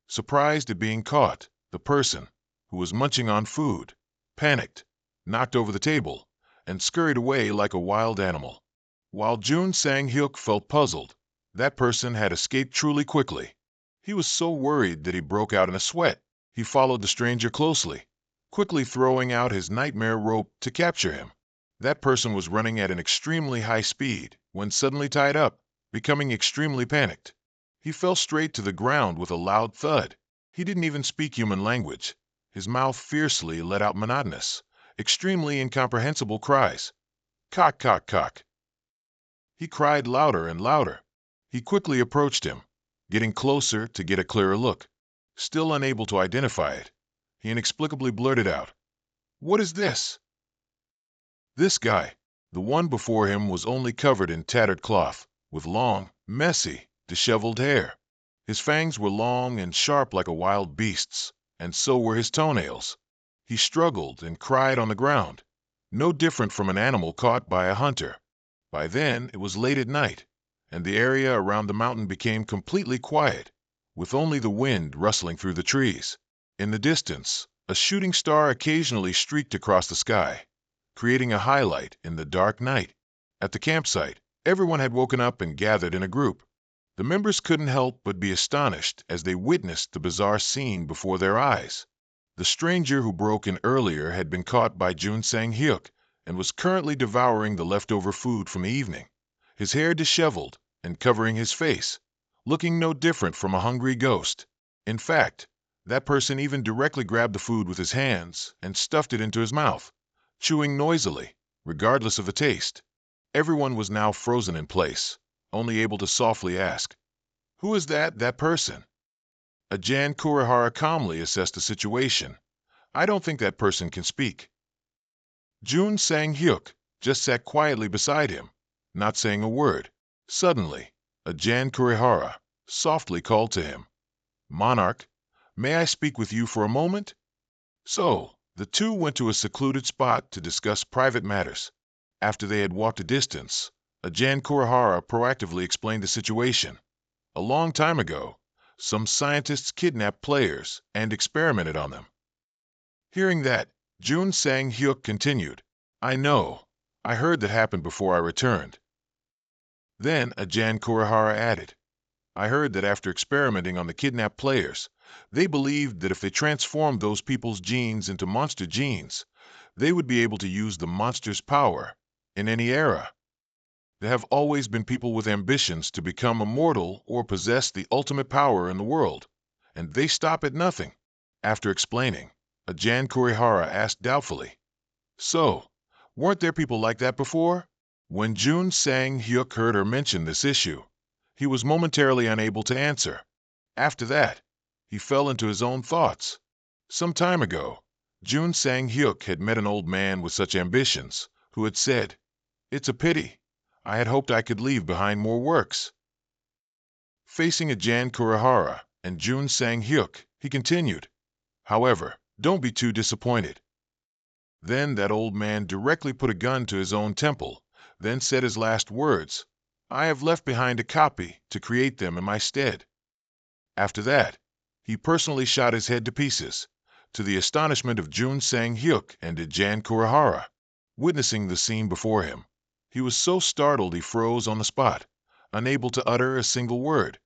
Surprised at being caught, the person, who was munching on food, panicked, knocked over the table, and scurried away like a wild animal. While Jun Sang-hyuk felt puzzled, that person had escaped truly quickly. He was so worried that he broke out in a sweat. He followed the stranger closely, quickly throwing out his nightmare rope to capture him. That person was running at an extremely high speed when suddenly tied up, becoming extremely panicked. He fell straight to the ground with a loud thud. He didn't even speak human language. His mouth fiercely let out monotonous, extremely incomprehensible cries. Cock, cock, cock. He cried louder and louder. He quickly approached him, getting closer to get a clearer look. Still unable to identify it, he inexplicably blurted out, what is this? This guy, the one before him, was only covered in tattered cloth, with long, messy, disheveled hair. His fangs were long and sharp like a wild beast's, and so were his toenails. He struggled and cried on the ground, no different from an animal caught by a hunter. By then, it was late at night, and the area around the mountain became completely quiet, with only the wind rustling through the trees. In the distance, a shooting star occasionally streaked across the sky, creating a highlight in the dark night. At the campsite, everyone had woken up and gathered in a group. The members couldn't help but be astonished as they witnessed the bizarre scene before their eyes. The stranger who broke in earlier had been caught by Jun Sang-hyuk and was currently devouring the leftover food from the evening, his hair disheveled and covering his face, looking no different from a hungry ghost. In fact, that person even directly grabbed the food with his hands and stuffed it into his mouth, chewing noisily, regardless of the taste. Everyone was now frozen in place, only able to softly ask, who is that person? Ajahn Kurihara calmly assessed the situation. I don't think that person can speak. Jun Sang-hyuk just sat quietly beside him, not saying a word. Suddenly, Ajahn Kurihara softly called to him, Monarch, may I speak with you for a moment? So, the two went to a secluded spot to discuss private matters. After they had walked a distance, Ajahn Kurihara proactively explained the situation. A long time ago, some scientists kidnapped players and experimented on them. Hearing that, Jun Sang-hyuk continued, I know. I heard that happened before I returned. Then Ajahn Kurihara added, I heard that after experimenting on the kidnapped players, they believed that if they transformed those people's genes into monster genes, they would be able to use the monster's power in any era. There have always been people with ambitions to become immortal or possess the ultimate power in the world, and they stop at nothing. After explaining, Ajahn Kurihara asked doubtfully, so, weren't there people like that before? When Jun Sang-hyuk heard her mention this issue, he was momentarily unable to answer. After that, he fell into his own thoughts. Some time ago, Jun Sang-hyuk had met an old man with such ambitions, who had said, it's a pity. I had hoped I could leave behind more works. Facing Ajahn Kurihara and Jun Sang-hyuk, he continued, however, don't be too disappointed. Then that old man directly put a gun to his own temple, then said his last words, "I have left behind a copy to create them in my stead." After that, he personally shot his head to pieces, to the astonishment of Jun Sang-hyuk and Jan Kurihara. Witnessing the scene before him, he was so startled he froze on the spot, unable to utter a single word.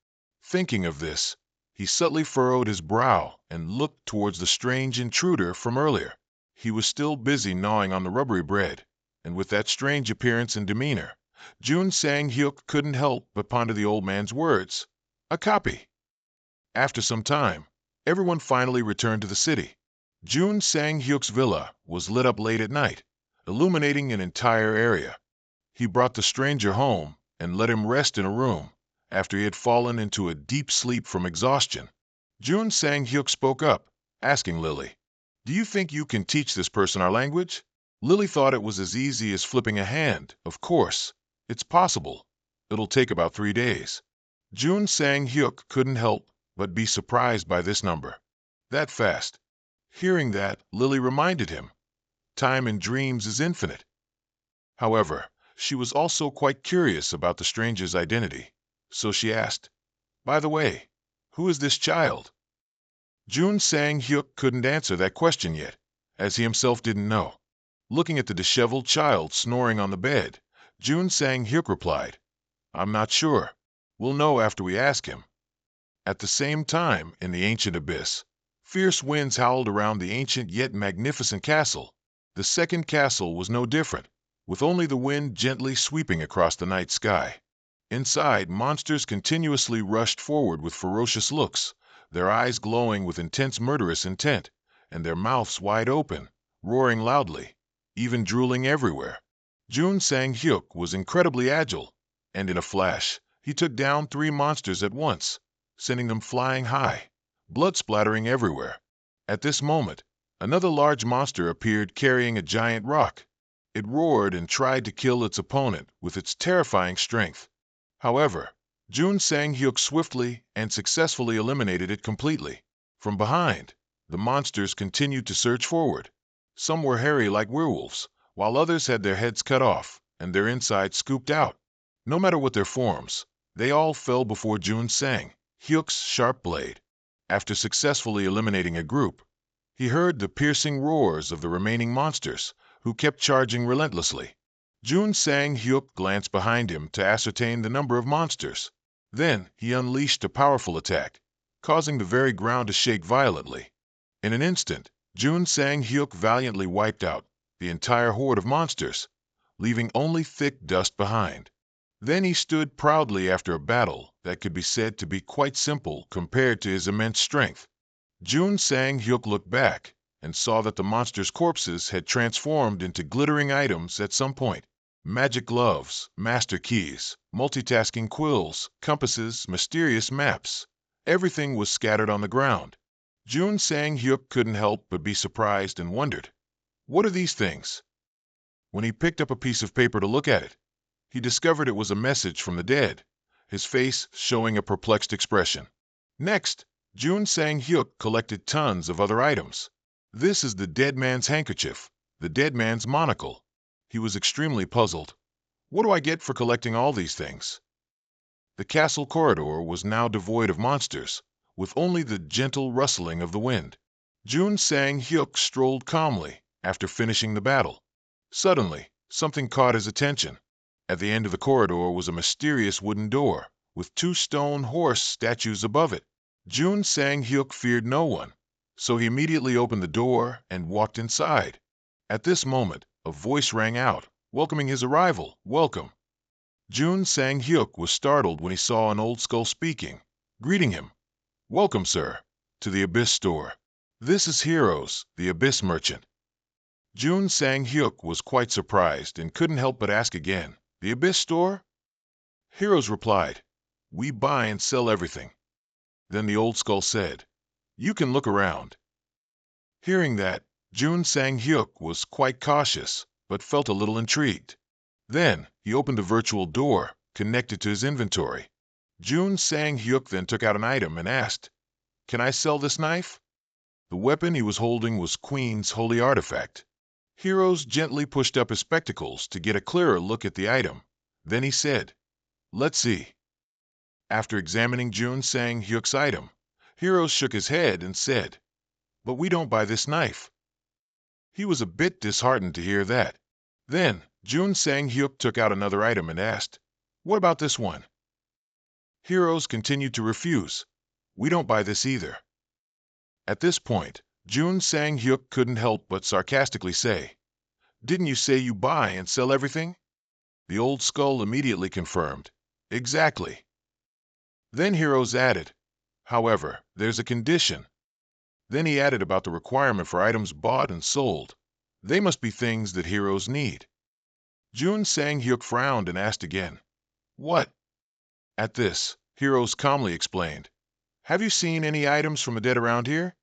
Thinking of this, he subtly furrowed his brow and looked towards the strange intruder from earlier. He was still busy gnawing on the rubbery bread, and with that strange appearance and demeanor, Jun Sang-hyuk couldn't help but ponder the old man's words. A copy. After some time, everyone finally returned to the city. Jun Sang-hyuk's villa was lit up late at night, illuminating an entire area. He brought the stranger home and let him rest in a room after he had fallen into a deep sleep from exhaustion. Jun Sang-hyuk spoke up, asking Lily, "Do you think you can teach this person our language?" Lily thought it was as easy as flipping a hand. "Of course. It's possible. It'll take about 3 days." Jun Sang-hyuk couldn't help but be surprised by this number. That fast. Hearing that, Lily reminded him, time in dreams is infinite. However, she was also quite curious about the stranger's identity, so she asked, "By the way, who is this child?" Jun Sang-hyuk couldn't answer that question yet, as he himself didn't know. Looking at the disheveled child snoring on the bed, Jun Sang-hyuk replied, "I'm not sure. We'll know after we ask him." At the same time, in the ancient abyss, fierce winds howled around the ancient yet magnificent castle. The second castle was no different, with only the wind gently sweeping across the night sky. Inside, monsters continuously rushed forward with ferocious looks, their eyes glowing with intense murderous intent, and their mouths wide open, roaring loudly, even drooling everywhere. Jun Sang-hyuk was incredibly agile, and in a flash, he took down 3 monsters at once, sending them flying high, blood splattering everywhere. At this moment, another large monster appeared carrying a giant rock. It roared and tried to kill its opponent with its terrifying strength. However, Jun Sang-hyuk swiftly and successfully eliminated it completely. From behind, the monsters continued to surge forward. Some were hairy like werewolves, while others had their heads cut off and their insides scooped out. No matter what their forms, they all fell before Jun Sang-hyuk's sharp blade. After successfully eliminating a group, he heard the piercing roars of the remaining monsters, who kept charging relentlessly. Jun Sang-hyuk glanced behind him to ascertain the number of monsters. Then he unleashed a powerful attack, causing the very ground to shake violently. In an instant, Jun Sang-hyuk valiantly wiped out the entire horde of monsters, leaving only thick dust behind. Then he stood proudly after a battle that could be said to be quite simple compared to his immense strength. Jun Sang-hyuk looked back and saw that the monsters' corpses had transformed into glittering items at some point. Magic gloves, master keys, multitasking quills, compasses, mysterious maps. Everything was scattered on the ground. Jun Sang-hyuk couldn't help but be surprised and wondered, "What are these things?" When he picked up a piece of paper to look at it, he discovered it was a message from the dead, his face showing a perplexed expression. Next, Jun Sang-hyuk collected tons of other items. "This is the dead man's handkerchief, the dead man's monocle." He was extremely puzzled. "What do I get for collecting all these things?" The castle corridor was now devoid of monsters, with only the gentle rustling of the wind. Jun Sang-hyuk strolled calmly after finishing the battle. Suddenly, something caught his attention. At the end of the corridor was a mysterious wooden door, with 2 stone horse statues above it. Jun Sang-hyuk feared no one, so he immediately opened the door and walked inside. At this moment, a voice rang out, welcoming his arrival. "Welcome." Jun Sang-hyuk was startled when he saw an old skull speaking, greeting him. "Welcome, sir, to the Abyss store. This is Heroes, the Abyss merchant." Jun Sang-hyuk was quite surprised and couldn't help but ask again, "The Abyss store?" Heroes replied, "We buy and sell everything." Then the old skull said, "You can look around." Hearing that, Jun Sang-hyuk was quite cautious, but felt a little intrigued. Then he opened a virtual door connected to his inventory. Jun Sang-hyuk then took out an item and asked, "Can I sell this knife?" The weapon he was holding was Queen's holy artifact. Heroes gently pushed up his spectacles to get a clearer look at the item. Then he said, "Let's see." After examining Jun Sang-hyuk's item, Heroes shook his head and said, "But we don't buy this knife." He was a bit disheartened to hear that. Then Jun Sang-hyuk took out another item and asked, "What about this one?" Heroes continued to refuse. "We don't buy this either." At this point, Jun Sang-hyuk couldn't help but sarcastically say, "Didn't you say you buy and sell everything?" The old skull immediately confirmed, "Exactly." Then Heroes added, "However, there's a condition." Then he added about the requirement for items bought and sold. They must be things that heroes need. Jun Sang-hyuk frowned and asked again, "What?" At this, Heroes calmly explained, "Have you seen any items from the dead around here?"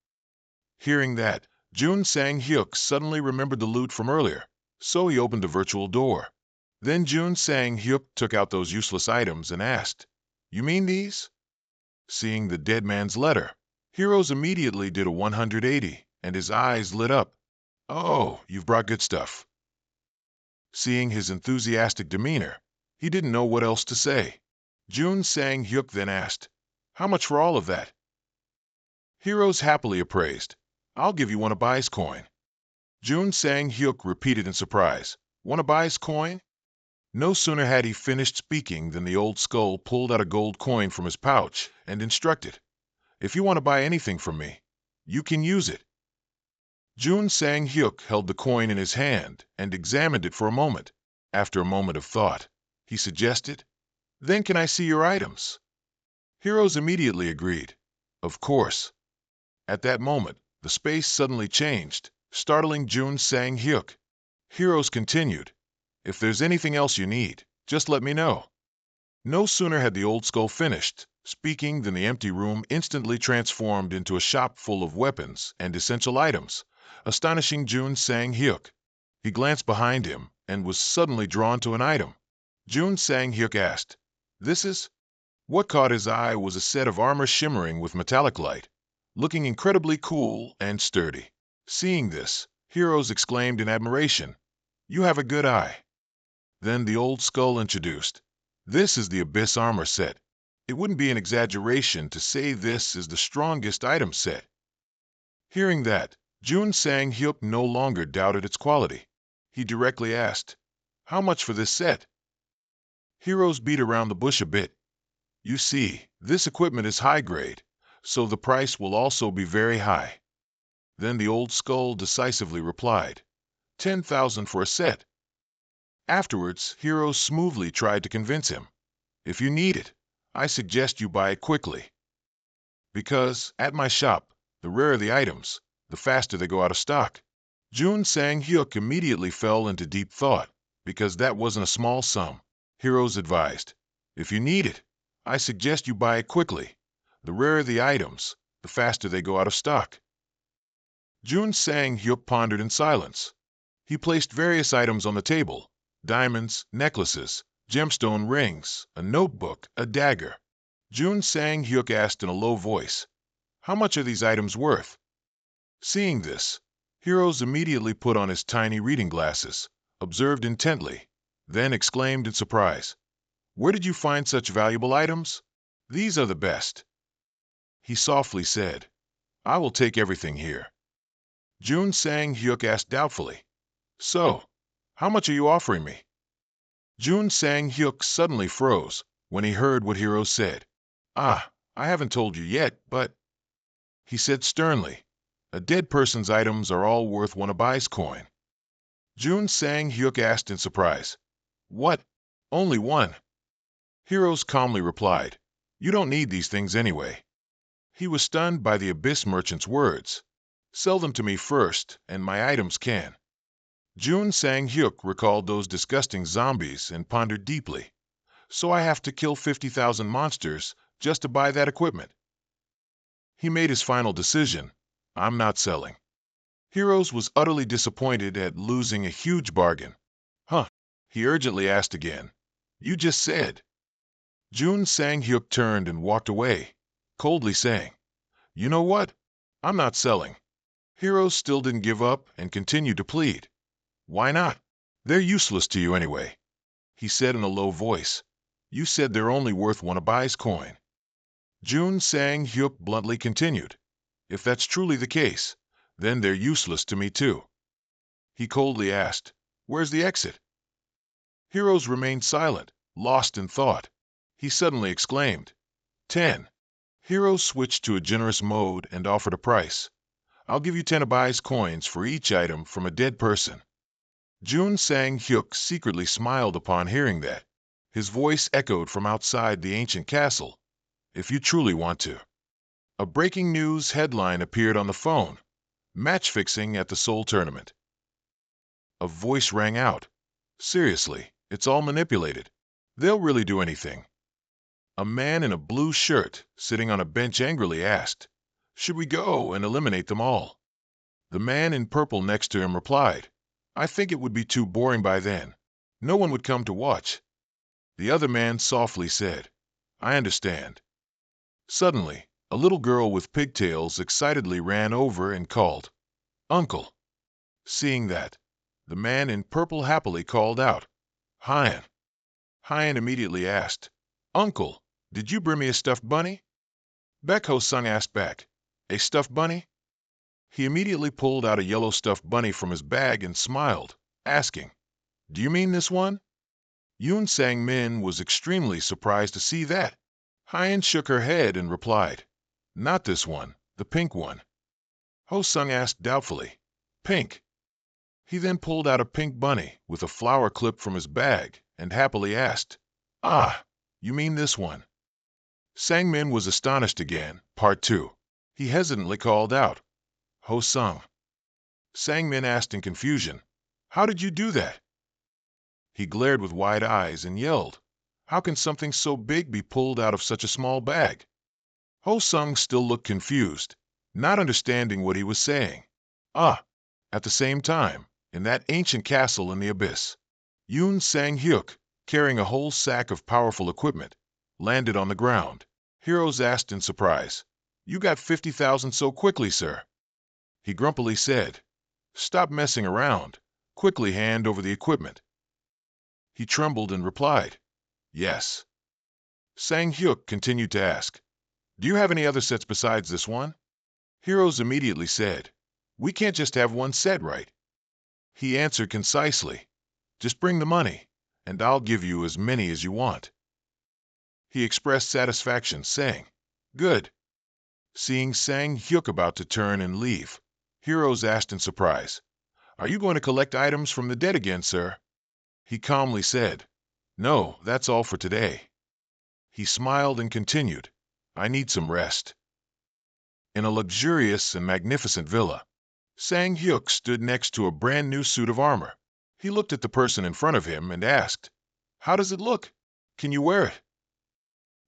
Hearing that, Jun Sang-hyuk suddenly remembered the loot from earlier, so he opened a virtual door. Then Jun Sang-hyuk took out those useless items and asked, "You mean these?" Seeing the dead man's letter, Heroes immediately did a 180, and his eyes lit up. "Oh, you've brought good stuff." Seeing his enthusiastic demeanor, he didn't know what else to say. Jun Sang-hyuk then asked, "How much for all of that?" Heroes happily appraised, "I'll give you one Abai's coin." Jun Sang-hyuk repeated in surprise, "One Abai's coin?" No sooner had he finished speaking than the old skull pulled out a gold coin from his pouch and instructed, "If you want to buy anything from me, you can use it." Jun Sang-hyuk held the coin in his hand and examined it for a moment. After a moment of thought, he suggested, "Then can I see your items?" Heroes immediately agreed, "Of course." At that moment, the space suddenly changed, startling Jun Sang-hyuk. Heroes continued, "If there's anything else you need, just let me know." No sooner had the old skull finished speaking than the empty room instantly transformed into a shop full of weapons and essential items, astonishing Jun Sang-hyuk. He glanced behind him and was suddenly drawn to an item. Jun Sang-hyuk asked, "This is?" What caught his eye was a set of armor shimmering with metallic light, looking incredibly cool and sturdy. Seeing this, Heroes exclaimed in admiration, "You have a good eye." Then the old skull introduced, "This is the Abyss armor set. It wouldn't be an exaggeration to say this is the strongest item set." Hearing that, Jun Sang-hyuk no longer doubted its quality. He directly asked, "How much for this set?" Heroes beat around the bush a bit. "You see, this equipment is high grade, so the price will also be very high." Then the old skull decisively replied, 10,000 for a set. Afterwards, Heroes smoothly tried to convince him, "If you need it, I suggest you buy it quickly. Because, at my shop, the rarer the items, the faster they go out of stock." Jun Sang-hyuk immediately fell into deep thought, because that wasn't a small sum. Heroes advised, "If you need it, I suggest you buy it quickly. The rarer the items, the faster they go out of stock." Jun Sang-hyuk pondered in silence. He placed various items on the table: diamonds, necklaces, gemstone rings, a notebook, a dagger. Jun Sang-hyuk asked in a low voice, "How much are these items worth?" Seeing this, Heroes immediately put on his tiny reading glasses, observed intently, then exclaimed in surprise, "Where did you find such valuable items? These are the best." He softly said, "I will take everything here." Jun Sang-hyuk asked doubtfully, "So, how much are you offering me?" Jun Sang-hyuk suddenly froze when he heard what Heroes said. "Ah, I haven't told you yet, but—" He said sternly, "A dead person's items are all worth one Abai's coin." Jun Sang-hyuk asked in surprise, "What? Only one?" Heroes calmly replied, "You don't need these things anyway." He was stunned by the Abyss merchant's words. "Sell them to me first, and my items can." Jun Sang-hyuk recalled those disgusting zombies and pondered deeply. "So I have to kill 50,000 monsters just to buy that equipment?" He made his final decision. "I'm not selling." Heroes was utterly disappointed at losing a huge bargain. "Huh?" He urgently asked again. "You just said." Jun Sang-hyuk turned and walked away, coldly saying, "You know what? I'm not selling." Heroes still didn't give up and continued to plead. Why not? They're useless to you anyway, he said in a low voice. You said they're only worth one Abai's coin. Jun Sang-hyuk bluntly continued. If that's truly the case, then they're useless to me too. He coldly asked, where's the exit? Heroes remained silent, lost in thought. He suddenly exclaimed, 10. Heroes switched to a generous mode and offered a price. I'll give you 10 Abai's coins for each item from a dead person. Jun Sang-hyuk secretly smiled upon hearing that. His voice echoed from outside the ancient castle. If you truly want to. A breaking news headline appeared on the phone. Match fixing at the Seoul tournament. A voice rang out. Seriously, it's all manipulated. They'll really do anything. A man in a blue shirt, sitting on a bench angrily asked, should we go and eliminate them all? The man in purple next to him replied, I think it would be too boring by then. No one would come to watch. The other man softly said, I understand. Suddenly, a little girl with pigtails excitedly ran over and called, Uncle. Seeing that, the man in purple happily called out, Hyan. Hyan immediately asked, Uncle, did you bring me a stuffed bunny? Baek Sung asked back, a stuffed bunny? He immediately pulled out a yellow stuffed bunny from his bag and smiled, asking, do you mean this one? Yoon Sang-min was extremely surprised to see that. Hyan shook her head and replied, not this one, the pink one. Ho Sung asked doubtfully, pink? He then pulled out a pink bunny with a flower clip from his bag and happily asked, ah, you mean this one? Sang-min was astonished again, part 2. He hesitantly called out, Ho Sung. Sang-min asked in confusion, how did you do that? He glared with wide eyes and yelled, how can something so big be pulled out of such a small bag? Ho Sung still looked confused, not understanding what he was saying. Ah! At the same time, in that ancient castle in the abyss, Yoon Sang-hyuk, carrying a whole sack of powerful equipment, landed on the ground. Heroes asked in surprise, you got 50,000 so quickly, sir? He grumpily said, stop messing around. Quickly hand over the equipment. He trembled and replied, yes. Sang-hyuk continued to ask, do you have any other sets besides this one? Heroes immediately said, we can't just have one set, right? He answered concisely, just bring the money, and I'll give you as many as you want. He expressed satisfaction, saying, good. Seeing Sang-hyuk about to turn and leave, Heroes asked in surprise, are you going to collect items from the dead again, sir? He calmly said, no, that's all for today. He smiled and continued, I need some rest. In a luxurious and magnificent villa, Sang-hyuk stood next to a brand new suit of armor. He looked at the person in front of him and asked, how does it look? Can you wear it?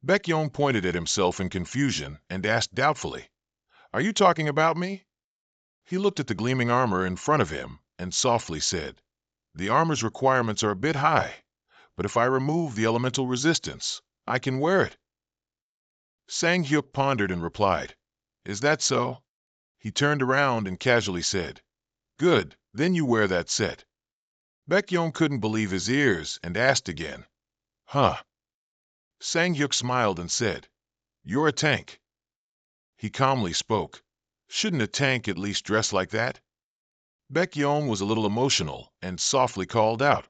Baekhyun pointed at himself in confusion and asked doubtfully, are you talking about me? He looked at the gleaming armor in front of him and softly said, the armor's requirements are a bit high, but if I remove the elemental resistance, I can wear it. Sang-hyuk pondered and replied, is that so? He turned around and casually said, good, then you wear that set. Baekhyun couldn't believe his ears and asked again, huh? Sang-hyuk smiled and said, you're a tank. He calmly spoke, shouldn't a tank at least dress like that? Baekhyun was a little emotional and softly called out,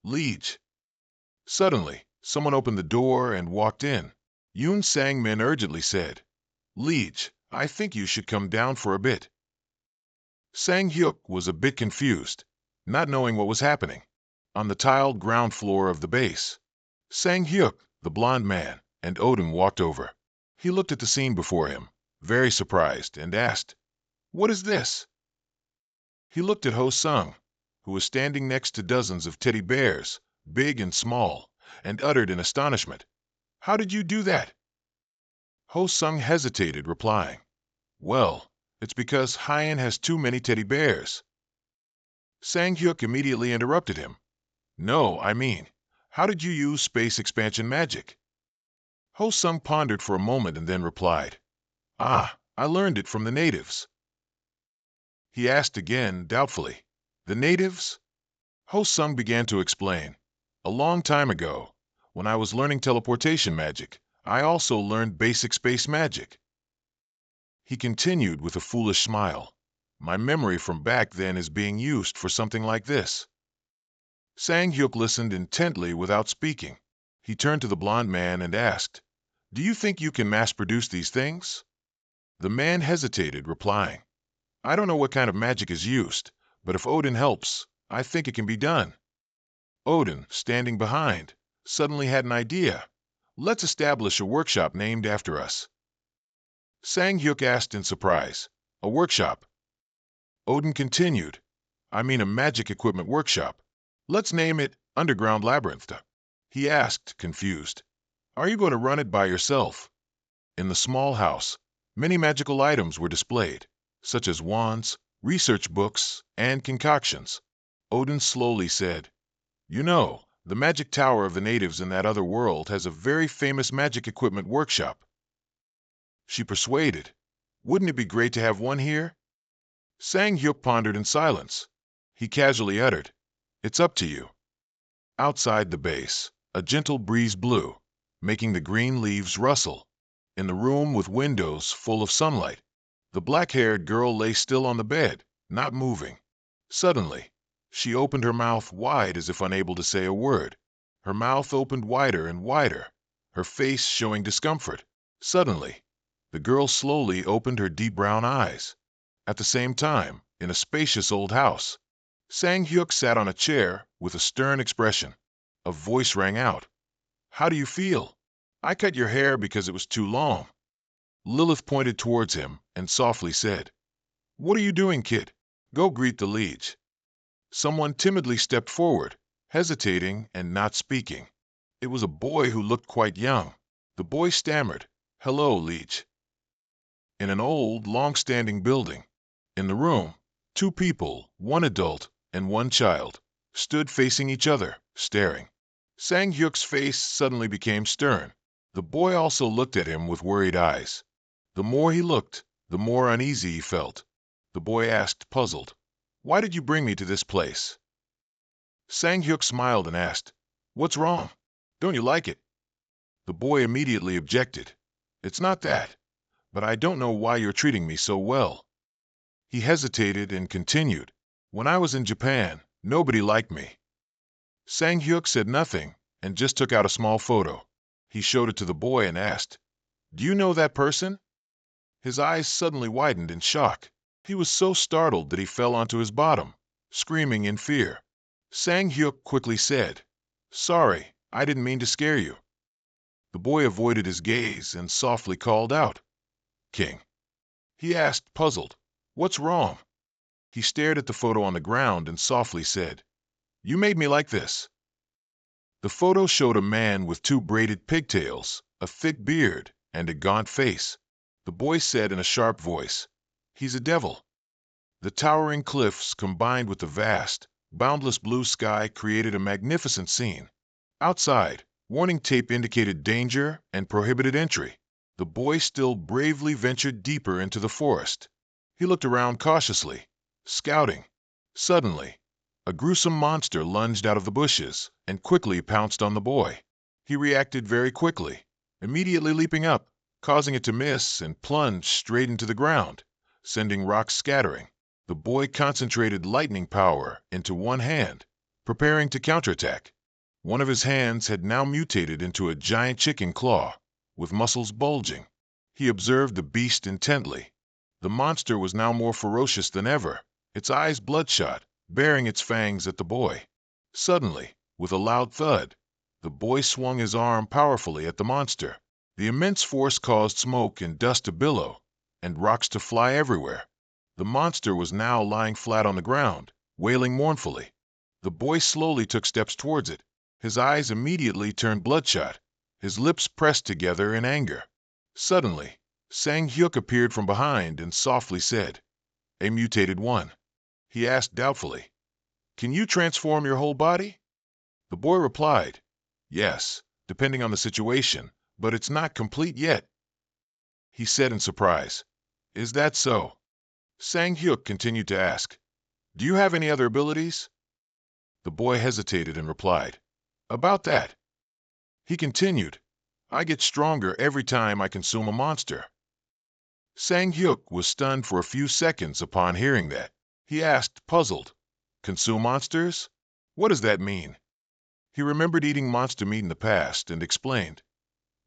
Lich. Suddenly, someone opened the door and walked in. Yoon Sang-min urgently said, Lich, I think you should come down for a bit. Sang-hyuk was a bit confused, not knowing what was happening. On the tiled ground floor of the base, Sang-hyuk, the blond man, and Odin walked over. He looked at the scene before him, very surprised, and asked, what is this? He looked at Ho Sung, who was standing next to dozens of teddy bears, big and small, and uttered in astonishment, how did you do that? Ho Sung hesitated, replying, well, it's because Hyan has too many teddy bears. Sang-hyuk immediately interrupted him. No, I mean, how did you use space expansion magic? Ho Sung pondered for a moment and then replied, ah, I learned it from the natives. He asked again, doubtfully, the natives? Ho-Sung began to explain. A long time ago, when I was learning teleportation magic, I also learned basic space magic. He continued with a foolish smile. My memory from back then is being used for something like this. Sang-hyuk listened intently without speaking. He turned to the blond man and asked, "Do you think you can mass-produce these things?" The man hesitated, replying, "I don't know what kind of magic is used, but if Odin helps, I think it can be done." Odin, standing behind, suddenly had an idea. "Let's establish a workshop named after us." Sang-hyuk asked in surprise, "A workshop?" Odin continued, "I mean a magic equipment workshop. Let's name it Underground Labyrinth." He asked, confused, "Are you going to run it by yourself?" In the small house, many magical items were displayed, such as wands, research books, and concoctions. Odin slowly said, "You know, the magic tower of the natives in that other world has a very famous magic equipment workshop." She persuaded, "Wouldn't it be great to have one here?" Sang-hyuk pondered in silence. He casually uttered, "It's up to you." Outside the base, a gentle breeze blew, making the green leaves rustle. In the room with windows full of sunlight, the black-haired girl lay still on the bed, not moving. Suddenly, she opened her mouth wide as if unable to say a word. Her mouth opened wider and wider, her face showing discomfort. Suddenly, the girl slowly opened her deep brown eyes. At the same time, in a spacious old house, Sang-hyuk sat on a chair with a stern expression. A voice rang out, "How do you feel?" "I cut your hair because it was too long." Lilith pointed towards him and softly said, "What are you doing, kid? Go greet the liege." Someone timidly stepped forward, hesitating and not speaking. It was a boy who looked quite young. The boy stammered, "Hello, liege." In an old, long-standing building, in the room, two people, one adult and one child, stood facing each other, staring. Sang-hyuk's face suddenly became stern. The boy also looked at him with worried eyes. The more he looked, the more uneasy he felt. The boy asked, puzzled, "Why did you bring me to this place?" Sang-hyuk smiled and asked, "What's wrong? Don't you like it?" The boy immediately objected, "It's not that, but I don't know why you're treating me so well." He hesitated and continued, "When I was in Japan, nobody liked me." Sang-hyuk said nothing and just took out a small photo. He showed it to the boy and asked, "Do you know that person?" His eyes suddenly widened in shock. He was so startled that he fell onto his bottom, screaming in fear. Sang-hyuk quickly said, "Sorry, I didn't mean to scare you." The boy avoided his gaze and softly called out, "King." He asked, puzzled, "What's wrong?" He stared at the photo on the ground and softly said, "You made me like this." The photo showed a man with two braided pigtails, a thick beard, and a gaunt face. The boy said in a sharp voice, "He's a devil." The towering cliffs combined with the vast, boundless blue sky created a magnificent scene. Outside, warning tape indicated danger and prohibited entry. The boy still bravely ventured deeper into the forest. He looked around cautiously, scouting. Suddenly, a gruesome monster lunged out of the bushes and quickly pounced on the boy. He reacted very quickly, immediately leaping up, causing it to miss and plunge straight into the ground, sending rocks scattering. The boy concentrated lightning power into one hand, preparing to counterattack. One of his hands had now mutated into a giant chicken claw, with muscles bulging. He observed the beast intently. The monster was now more ferocious than ever, its eyes bloodshot, baring its fangs at the boy. Suddenly, with a loud thud, the boy swung his arm powerfully at the monster. The immense force caused smoke and dust to billow, and rocks to fly everywhere. The monster was now lying flat on the ground, wailing mournfully. The boy slowly took steps towards it. His eyes immediately turned bloodshot, his lips pressed together in anger. Suddenly, Sang-hyuk appeared from behind and softly said, "A mutated one." He asked doubtfully, "Can you transform your whole body?" The boy replied, "Yes, depending on the situation, but it's not complete yet." He said in surprise, "Is that so?" Sang-hyuk continued to ask, "Do you have any other abilities?" The boy hesitated and replied, "About that." He continued, "I get stronger every time I consume a monster." Sang Hyuk was stunned for a few seconds upon hearing that. He asked, puzzled, "Consume monsters? What does that mean?" He remembered eating monster meat in the past and explained,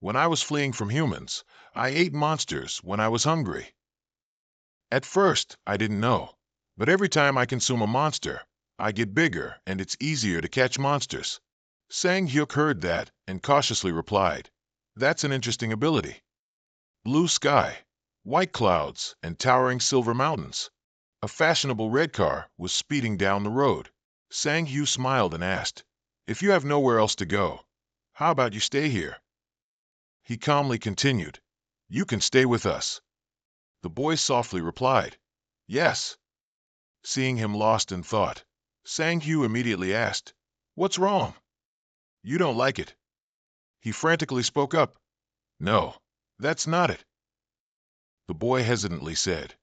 "When I was fleeing from humans, I ate monsters when I was hungry. At first, I didn't know, but every time I consume a monster, I get bigger and it's easier to catch monsters." Sang Hyuk heard that and cautiously replied, "That's an interesting ability." Blue sky, white clouds, and towering silver mountains. A fashionable red car was speeding down the road. Sang Hyu smiled and asked, "If you have nowhere else to go, how about you stay here?" He calmly continued, "You can stay with us." The boy softly replied, "Yes." Seeing him lost in thought, Sang Hyu immediately asked, "What's wrong? You don't like it?" He frantically spoke up, "No, that's not it." The boy hesitantly said,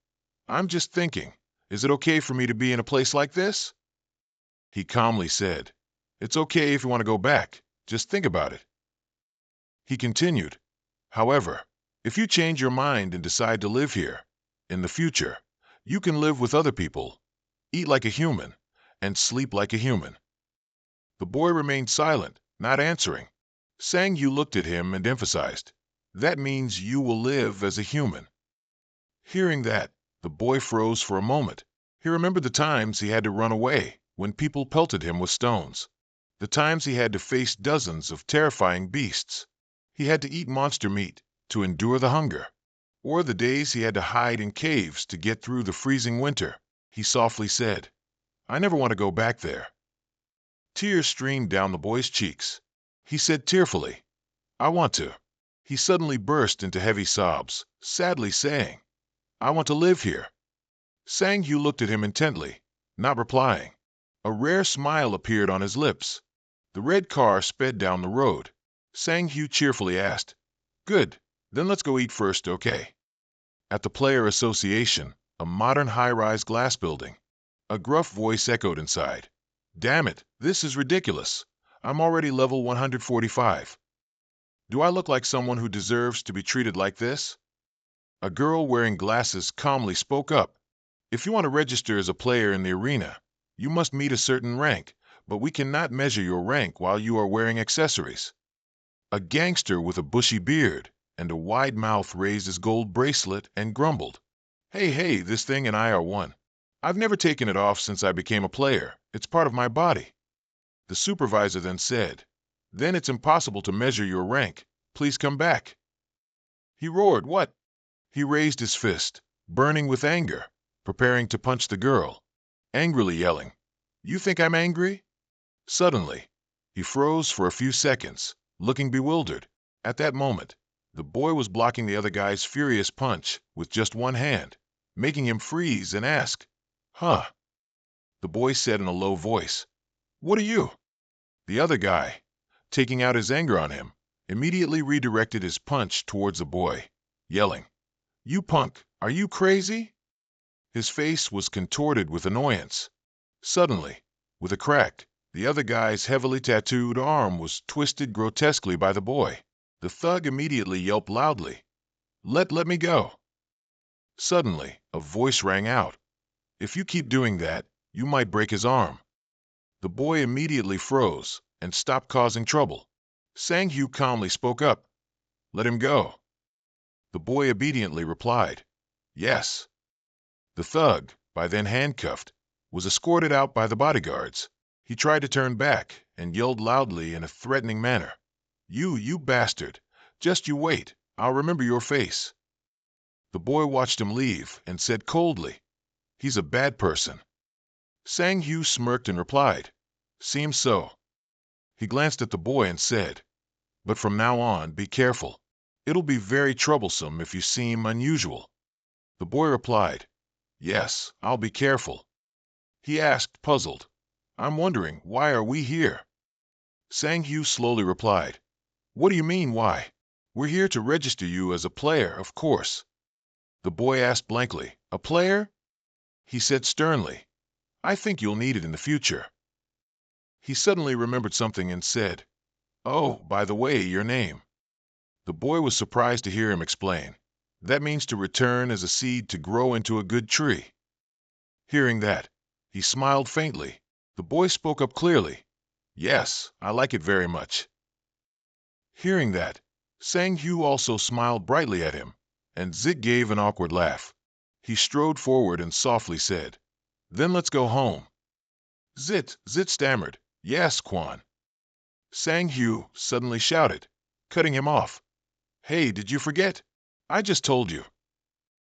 "I'm just thinking, is it okay for me to be in a place like this?" He calmly said, "It's okay if you want to go back. Just think about it." He continued, "However, if you change your mind and decide to live here, in the future, you can live with other people, eat like a human, and sleep like a human." The boy remained silent, not answering. Sang Yu looked at him and emphasized, "That means you will live as a human." Hearing that, the boy froze for a moment. He remembered the times he had to run away when people pelted him with stones, the times he had to face dozens of terrifying beasts. He had to eat monster meat to endure the hunger, or the days he had to hide in caves to get through the freezing winter. He softly said, "I never want to go back there." Tears streamed down the boy's cheeks. He said tearfully, "I want to." He suddenly burst into heavy sobs, sadly saying, "I want to live here." Sang Yu looked at him intently, not replying. A rare smile appeared on his lips. The red car sped down the road. Sang Yu cheerfully asked, "Good, then let's go eat first, okay?" At the Player Association, a modern high-rise glass building, a gruff voice echoed inside. "Damn it, this is ridiculous. I'm already level 145. Do I look like someone who deserves to be treated like this?" A girl wearing glasses calmly spoke up. "If you want to register as a player in the arena, you must meet a certain rank, but we cannot measure your rank while you are wearing accessories." A gangster with a bushy beard and a wide mouth raised his gold bracelet and grumbled, Hey, this thing and I are one. I've never taken it off since I became a player. It's part of my body." The supervisor then said, "Then it's impossible to measure your rank. Please come back." He roared, "What?" He raised his fist, burning with anger, preparing to punch the girl, angrily yelling, "You think I'm angry?" Suddenly, he froze for a few seconds, looking bewildered. At that moment, the boy was blocking the other guy's furious punch with just one hand, making him freeze and ask, "Huh?" The boy said in a low voice, "What are you?" The other guy, taking out his anger on him, immediately redirected his punch towards the boy, yelling, "You punk, are you crazy?" His face was contorted with annoyance. Suddenly, with a crack, the other guy's heavily tattooed arm was twisted grotesquely by the boy. The thug immediately yelped loudly, Let me go." Suddenly, a voice rang out, "If you keep doing that, you might break his arm." The boy immediately froze and stopped causing trouble. Sang Hyu calmly spoke up, "Let him go." The boy obediently replied, "Yes." The thug, by then handcuffed, was escorted out by the bodyguards. He tried to turn back and yelled loudly in a threatening manner, You bastard! Just you wait, I'll remember your face." The boy watched him leave and said coldly, "He's a bad person." Sang Hyu smirked and replied, "Seems so." He glanced at the boy and said, "But from now on, be careful. It'll be very troublesome if you seem unusual." The boy replied, "Yes, I'll be careful." He asked, puzzled, "I'm wondering, why are we here?" Sang Hyu slowly replied, "What do you mean, why? We're here to register you as a player, of course." The boy asked blankly, "A player?" He said sternly, "I think you'll need it in the future." He suddenly remembered something and said, "Oh, by the way, your name." The boy was surprised to hear him explain. "That means to return as a seed to grow into a good tree." Hearing that, he smiled faintly. The boy spoke up clearly. "Yes, I like it very much." Hearing that, Sang Hu also smiled brightly at him, and Zit gave an awkward laugh. He strode forward and softly said, "Then let's go home." Zit stammered, "Yes, Quan." Sang Hu suddenly shouted, cutting him off, "Hey, did you forget? I just told you."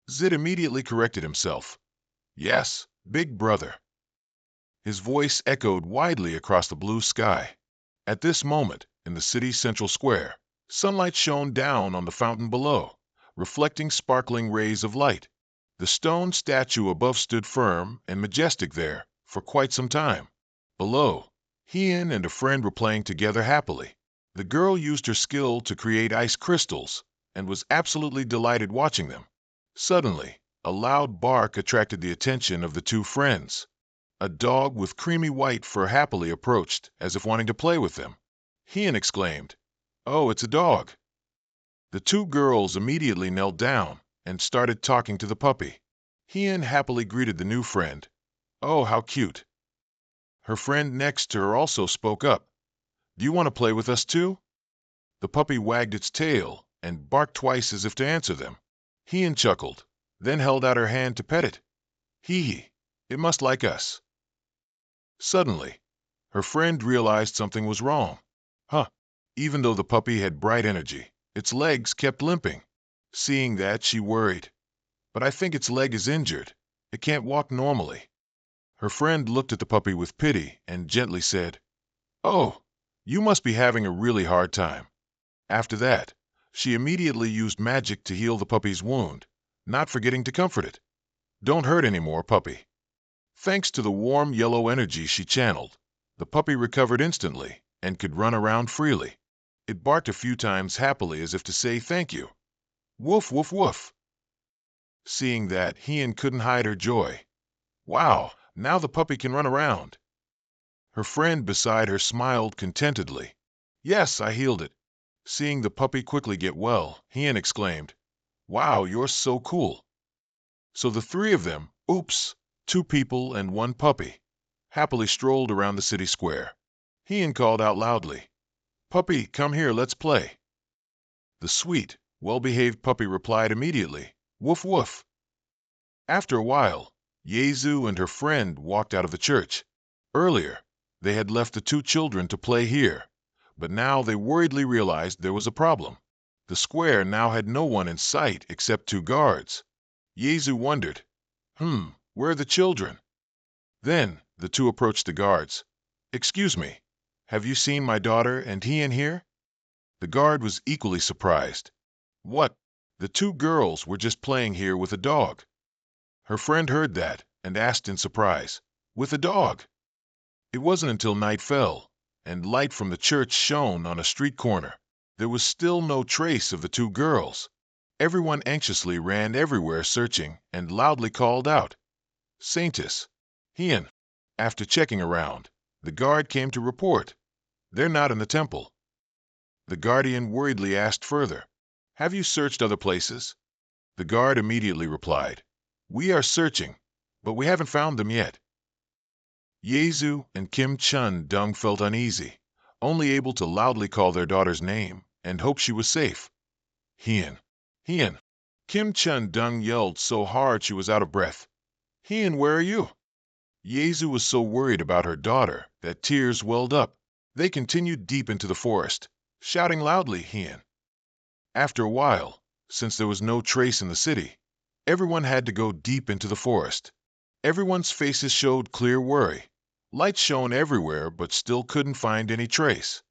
Zit immediately corrected himself. "Yes, big brother." His voice echoed widely across the blue sky. At this moment, in the city's central square, sunlight shone down on the fountain below, reflecting sparkling rays of light. The stone statue above stood firm and majestic there for quite some time. Below, Hien and a friend were playing together happily. The girl used her skill to create ice crystals and was absolutely delighted watching them. Suddenly, a loud bark attracted the attention of the two friends. A dog with creamy white fur happily approached, as if wanting to play with them. Hien exclaimed, "Oh, it's a dog." The two girls immediately knelt down and started talking to the puppy. Hien happily greeted the new friend. "Oh, how cute." Her friend next to her also spoke up. "Do you want to play with us too?" The puppy wagged its tail and barked twice as if to answer them. Hien chuckled, then held out her hand to pet it. Hee hee, it must like us. Suddenly, her friend realized something was wrong. Huh. Even though the puppy had bright energy, its legs kept limping. Seeing that, she worried. "But I think its leg is injured. It can't walk normally." Her friend looked at the puppy with pity and gently said, "Oh, you must be having a really hard time." After that, she immediately used magic to heal the puppy's wound, not forgetting to comfort it. "Don't hurt anymore, puppy." Thanks to the warm yellow energy she channeled, the puppy recovered instantly and could run around freely. It barked a few times happily as if to say thank you. Woof, woof, woof. Seeing that, Hien couldn't hide her joy. "Wow, now the puppy can run around." Her friend beside her smiled contentedly. "Yes, I healed it." Seeing the puppy quickly get well, Hien exclaimed, "Wow, you're so cool." So the three of them, oops, two people and one puppy, happily strolled around the city square. Hien called out loudly, "Puppy, come here, let's play." The sweet, well-behaved puppy replied immediately, "Woof woof." After a while, Yezu and her friend walked out of the church. Earlier, they had left the two children to play here, but now they worriedly realized there was a problem. The square now had no one in sight except two guards. Yezu wondered, where are the children? Then the two approached the guards. "Excuse me, have you seen my daughter and Hien here?" The guard was equally surprised. "What? The two girls were just playing here with a dog." Her friend heard that and asked in surprise, "With a dog?" It wasn't until night fell and light from the church shone on a street corner. There was still no trace of the two girls. Everyone anxiously ran everywhere searching and loudly called out, "Saintess, Hien." After checking around, the guard came to report, "They're not in the temple." The guardian worriedly asked further, "Have you searched other places?" The guard immediately replied, "We are searching, but we haven't found them yet." Yezu and Kim Chun Dung felt uneasy, only able to loudly call their daughter's name and hope she was safe. "Hien, Hien." Kim Chun Dung yelled so hard she was out of breath. "Hien, where are you?" Yezu was so worried about her daughter that tears welled up. They continued deep into the forest, shouting loudly, "Hien." After a while, since there was no trace in the city, everyone had to go deep into the forest. Everyone's faces showed clear worry. Lights shone everywhere, but still couldn't find any trace.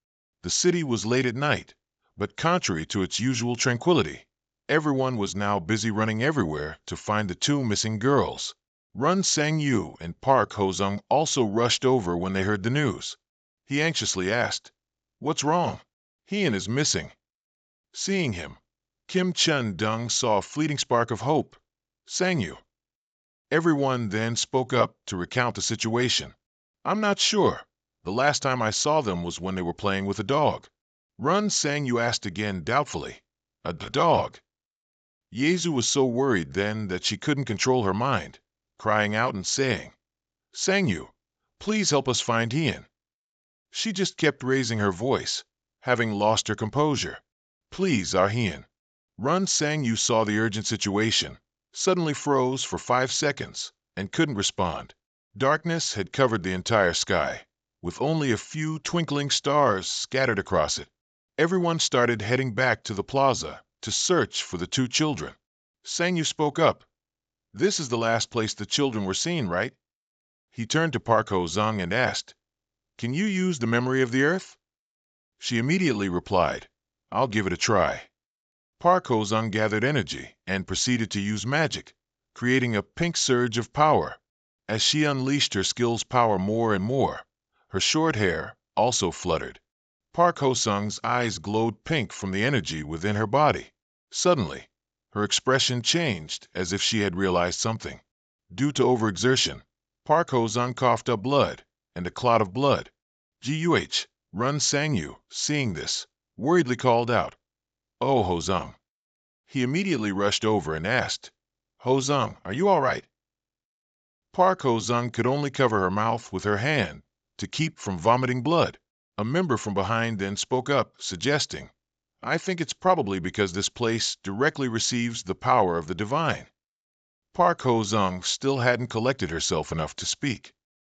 The city was late at night, but contrary to its usual tranquility, everyone was now busy running everywhere to find the two missing girls. Run Sang-yu and Park Ho-sung also rushed over when they heard the news. He anxiously asked, "What's wrong?" "Hien is missing." Seeing him, Kim Chun Dung saw a fleeting spark of hope. "Sang-yu." Everyone then spoke up to recount the situation. "I'm not sure, The last time I saw them was when they were playing with a dog. Run sang you asked again doubtfully. A dog? Yezu was so worried then that she couldn't control her mind, crying out and saying, Sangyu, please help us find Hien. She just kept raising her voice, having lost her composure. Please, our Hien. Run Sangyu saw the urgent situation, suddenly froze for 5 seconds, and couldn't respond. Darkness had covered the entire sky, with only a few twinkling stars scattered across it. Everyone started heading back to the plaza to search for the 2 children. Sangyu spoke up. This is the last place the children were seen, right? He turned to Park Ho-zung and asked, Can you use the memory of the earth? She immediately replied, I'll give it a try. Park Ho-zung gathered energy and proceeded to use magic, creating a pink surge of power. As she unleashed her skill's power more and more, her short hair also fluttered. Park Ho-sung's eyes glowed pink from the energy within her body. Suddenly, her expression changed as if she had realized something. Due to overexertion, Park Ho-sung coughed up blood, and a clot of blood. Guh, Run Sangyu, seeing this, worriedly called out, Oh, Ho-sung. He immediately rushed over and asked, Ho-sung, are you all right? Park Ho-sung could only cover her mouth with her hand to keep from vomiting blood. A member from behind then spoke up, suggesting, I think it's probably because this place directly receives the power of the divine. Park Ho-sung still hadn't collected herself enough to speak.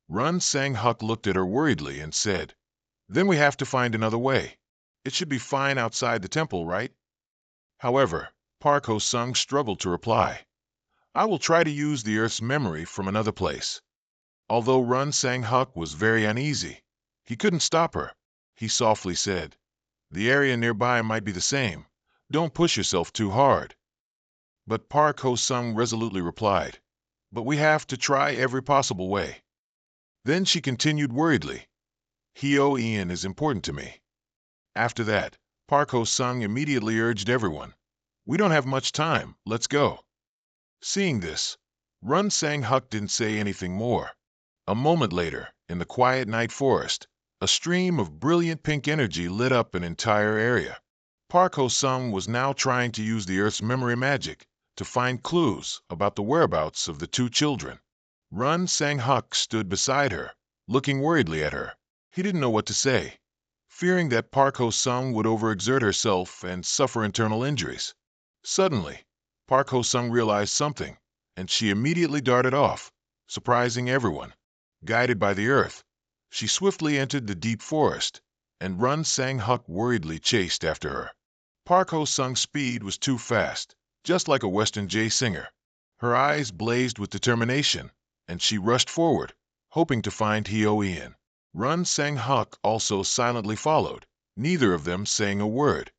Run Sang-huk looked at her worriedly and said, Then we have to find another way. It should be fine outside the temple, right? However, Park Ho-sung struggled to reply. I will try to use the earth's memory from another place. Although Run Sang-huk was very uneasy, he couldn't stop her. He softly said, The area nearby might be the same. Don't push yourself too hard. But Park Ho-sung resolutely replied, But we have to try every possible way. Then she continued worriedly, Hio-Ian is important to me. After that, Park Ho-sung immediately urged everyone, We don't have much time, let's go. Seeing this, Run Sang-huk didn't say anything more. A moment later, in the quiet night forest, a stream of brilliant pink energy lit up an entire area. Park Ho-sung was now trying to use the Earth's memory magic to find clues about the whereabouts of the 2 children. Run Sang-huk stood beside her, looking worriedly at her. He didn't know what to say, fearing that Park Ho-sung would overexert herself and suffer internal injuries. Suddenly, Park Ho-sung realized something, and she immediately darted off, surprising everyone. Guided by the earth, she swiftly entered the deep forest, and Run Sang-huk worriedly chased after her. Park Ho-sung's speed was too fast, just like a Western J singer. Her eyes blazed with determination, and she rushed forward, hoping to find Hio-Ian. Run Sang-huk also silently followed, neither of them saying a word.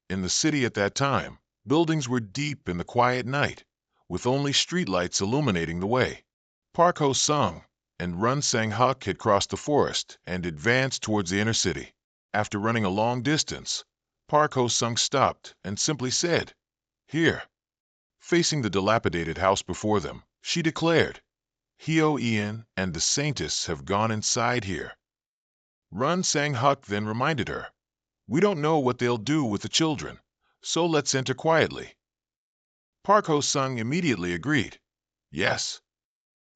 In the city at that time, buildings were deep in the quiet night, with only streetlights illuminating the way. Park Ho-sung and Run Sang-huk had crossed the forest and advanced towards the inner city. After running a long distance, Park Ho-sung stopped and simply said, Here. Facing the dilapidated house before them, she declared, Hio-Ian and the Saintess have gone inside here. Run Sang-huk then reminded her, We don't know what they'll do with the children, so let's enter quietly. Park Ho-sung immediately agreed. Yes.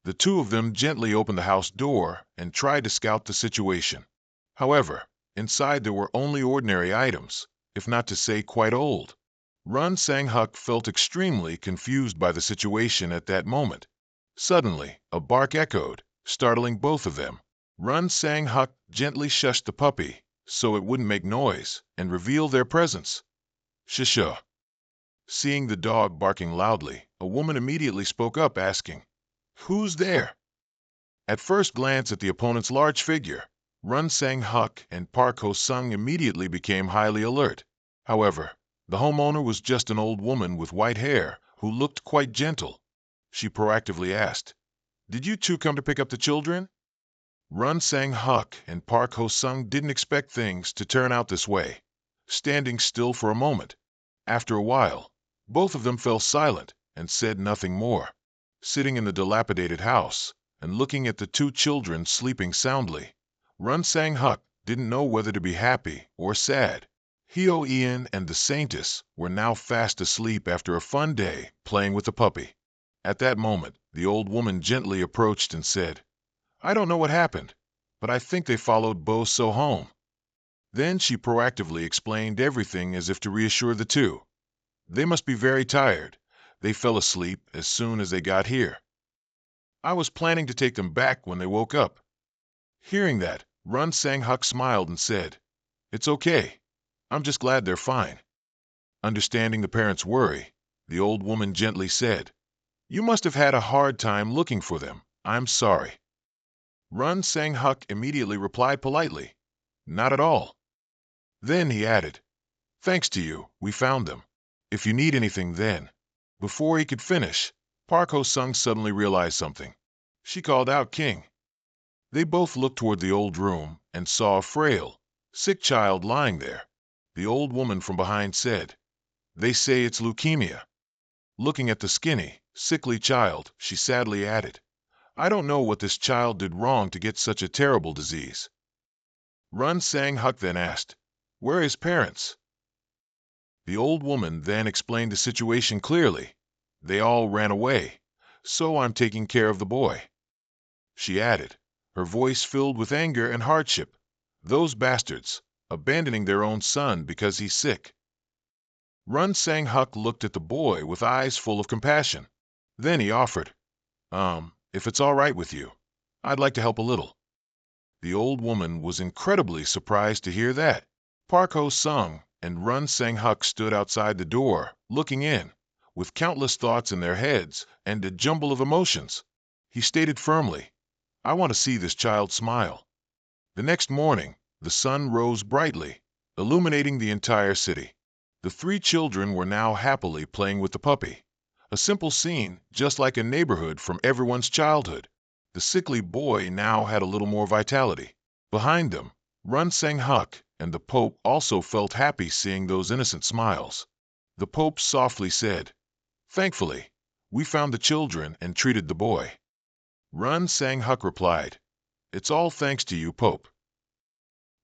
The 2 of them gently opened the house door and tried to scout the situation. However, inside there were only ordinary items, if not to say quite old. Run Sang-huk felt extremely confused by the situation at that moment. Suddenly, a bark echoed, startling both of them. Run Sang-huk gently shushed the puppy so it wouldn't make noise and reveal their presence. Shisha. Seeing the dog barking loudly, a woman immediately spoke up asking, Who's there? At first glance at the opponent's large figure, Run Sang-huk and Park Ho-sung immediately became highly alert. However, the homeowner was just an old woman with white hair who looked quite gentle. She proactively asked, Did you 2 come to pick up the children? Run Sang-huk and Park Ho-sung didn't expect things to turn out this way, standing still for a moment. After a while, both of them fell silent and said nothing more. Sitting in the dilapidated house and looking at the 2 children sleeping soundly, Run Sang Huk didn't know whether to be happy or sad. Hio Ian and the Saintess were now fast asleep after a fun day playing with the puppy. At that moment, the old woman gently approached and said, "I don't know what happened, but I think they followed Bo So home." Then she proactively explained everything as if to reassure the two. They must be very tired. They fell asleep as soon as they got here. I was planning to take them back when they woke up. Hearing that, Run Sang Huk smiled and said, "It's okay. I'm just glad they're fine." Understanding the parents' worry, the old woman gently said, "You must have had a hard time looking for them. I'm sorry." Run Sang Huk immediately replied politely, "Not at all." Then he added, "Thanks to you, we found them. If you need anything then." Before he could finish, Park Ho-sung suddenly realized something. She called out, "King." They both looked toward the old room and saw a frail, sick child lying there. The old woman from behind said, "They say it's leukemia." Looking at the skinny, sickly child, she sadly added, "I don't know what this child did wrong to get such a terrible disease." Run Sang Huk then asked, "Where are his parents?" The old woman then explained the situation clearly. "They all ran away, so I'm taking care of the boy." She added, her voice filled with anger and hardship, "Those bastards, abandoning their own son because he's sick." Run Sang Huk looked at the boy with eyes full of compassion. Then he offered, "If it's all right with you, I'd like to help a little." The old woman was incredibly surprised to hear that. Park Ho-sung and Run Sang Huk stood outside the door, looking in, with countless thoughts in their heads and a jumble of emotions. He stated firmly, "I want to see this child smile." The next morning, the sun rose brightly, illuminating the entire city. The three children were now happily playing with the puppy. A simple scene, just like a neighborhood from everyone's childhood. The sickly boy now had a little more vitality. Behind them, Run Sang Huk and the Pope also felt happy seeing those innocent smiles. The Pope softly said, "Thankfully, we found the children and treated the boy." Run Sang Huk replied, "It's all thanks to you, Pope."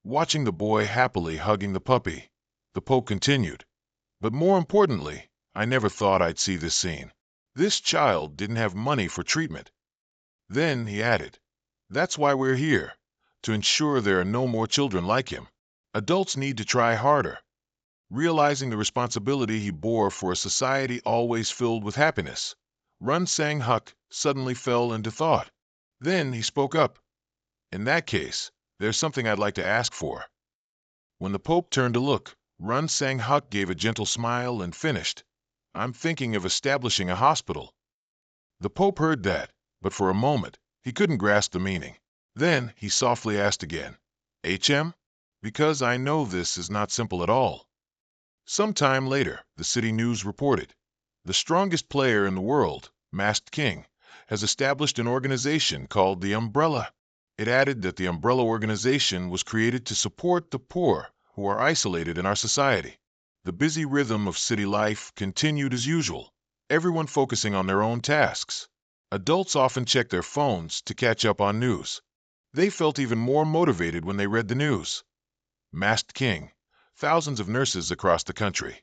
Watching the boy happily hugging the puppy, the Pope continued, "But more importantly, I never thought I'd see this scene. This child didn't have money for treatment." Then he added, "That's why we're here, to ensure there are no more children like him. Adults need to try harder." Realizing the responsibility he bore for a society always filled with happiness, Run Sang Huk suddenly fell into thought. Then he spoke up, "In that case, there's something I'd like to ask for." When the Pope turned to look, Run Sang Huk gave a gentle smile and finished, "I'm thinking of establishing a hospital." The Pope heard that, but for a moment, he couldn't grasp the meaning. Then he softly asked again, "HM? Because I know this is not simple at all." Some time later, the city news reported, "The strongest player in the world, Masked King, has established an organization called the Umbrella." It added that the Umbrella organization was created to support the poor who are isolated in our society. The busy rhythm of city life continued as usual, everyone focusing on their own tasks. Adults often check their phones to catch up on news. They felt even more motivated when they read the news. Masked King, thousands of nurses across the country.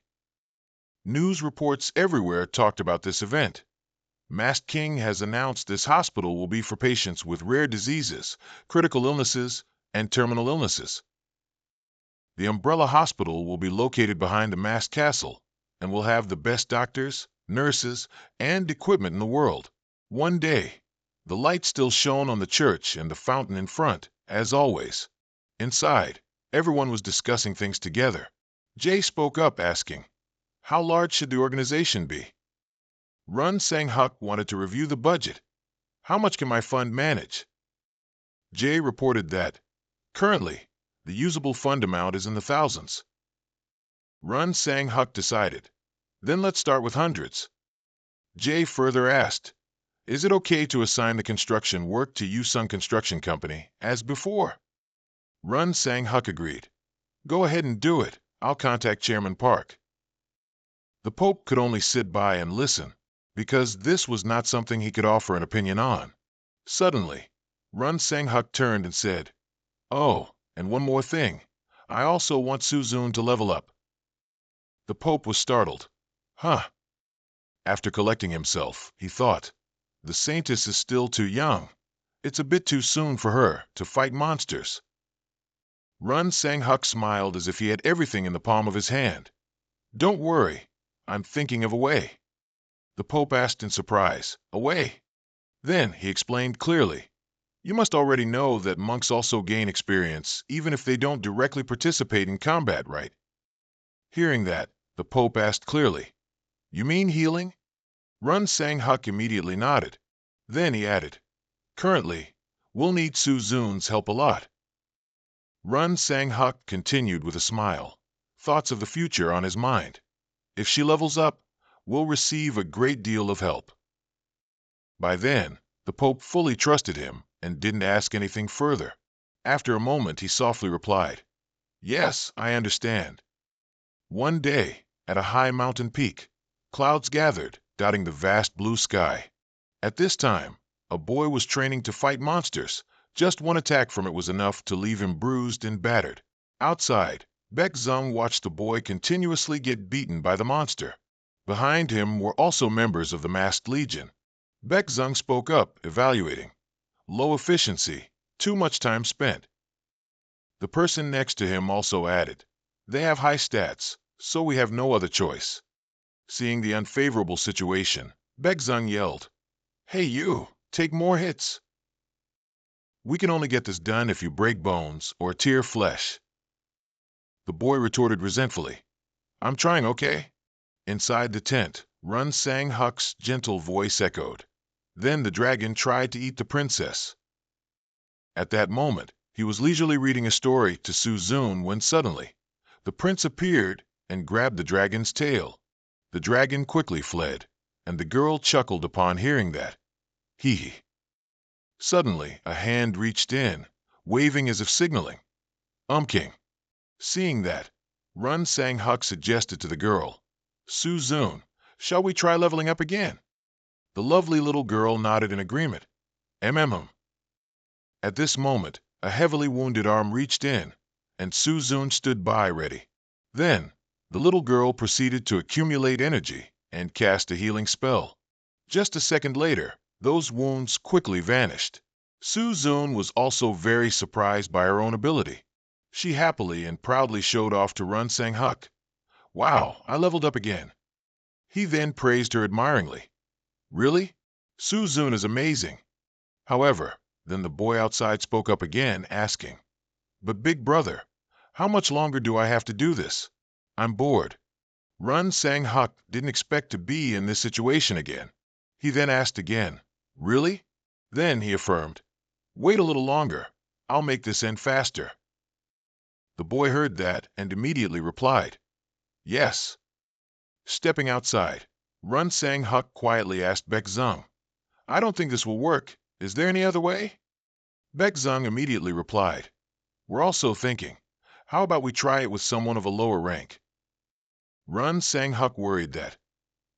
News reports everywhere talked about this event. Masked King has announced this hospital will be for patients with rare diseases, critical illnesses, and terminal illnesses. The Umbrella Hospital will be located behind the Masked Castle and will have the best doctors, nurses, and equipment in the world. One day, the light still shone on the church and the fountain in front, as always. Inside, everyone was discussing things together. Jay spoke up asking, "How large should the organization be?" Run Sang Huk wanted to review the budget. "How much can my fund manage?" Jay reported that, currently, the usable fund amount is in the thousands. Run Sang Huk decided, "Then let's start with hundreds." Jay further asked, "Is it okay to assign the construction work to Yusung Construction Company, as before?" Run Sang Huk agreed. "Go ahead and do it. I'll contact Chairman Park." The Pope could only sit by and listen, because this was not something he could offer an opinion on. Suddenly, Run Sang Huk turned and said, Oh, and one more thing. I also want Suzun to level up. The Pope was startled. Huh. After collecting himself, he thought, the Saintess is still too young. It's a bit too soon for her to fight monsters. Run Sang Huk smiled as if he had everything in the palm of his hand. Don't worry, I'm thinking of a way. The Pope asked in surprise, a way? Then he explained clearly. You must already know that monks also gain experience, even if they don't directly participate in combat, right? Hearing that, the Pope asked clearly, You mean healing? Run Sang Huk immediately nodded. Then he added, Currently, we'll need Suzun's help a lot. Run Sang Huk continued with a smile, thoughts of the future on his mind. If she levels up, we'll receive a great deal of help. By then, the Pope fully trusted him and didn't ask anything further. After a moment, he softly replied, Yes, I understand. One day, at a high mountain peak, clouds gathered, dotting the vast blue sky. At this time, a boy was training to fight monsters. Just one attack from it was enough to leave him bruised and battered. Outside, Baek Zung watched the boy continuously get beaten by the monster. Behind him were also members of the masked legion. Baek Zung spoke up, evaluating. Low efficiency, too much time spent. The person next to him also added, They have high stats, so we have no other choice. Seeing the unfavorable situation, Baek Zung yelled, Hey you, take more hits. We can only get this done if you break bones or tear flesh. The boy retorted resentfully, I'm trying, okay? Inside the tent, Run Sang Huk's gentle voice echoed. Then the dragon tried to eat the princess. At that moment, he was leisurely reading a story to Suzun when suddenly, the prince appeared and grabbed the dragon's tail. The dragon quickly fled, and the girl chuckled upon hearing that. Hee hee. Suddenly, a hand reached in, waving as if signaling. King. Seeing that, Run Sang Huk suggested to the girl, Suzun, shall we try leveling up again? The lovely little girl nodded in agreement. Mm. At this moment, a heavily wounded arm reached in, and Suzun stood by ready. Then, the little girl proceeded to accumulate energy and cast a healing spell. Just a second later, those wounds quickly vanished. Suzun was also very surprised by her own ability. She happily and proudly showed off to Run Sang Huk. Wow, I leveled up again. He then praised her admiringly. Really? Suzun is amazing. However, then the boy outside spoke up again, asking, But big brother, how much longer do I have to do this? I'm bored. Run Sang Huk didn't expect to be in this situation again. He then asked again, Really? Then he affirmed, Wait a little longer. I'll make this end faster. The boy heard that and immediately replied, Yes. Stepping outside, Run Sang Huk quietly asked Baek Zung, I don't think this will work. Is there any other way? Baek Zung immediately replied, We're also thinking. How about we try it with someone of a lower rank? Run Sang Huk worried that,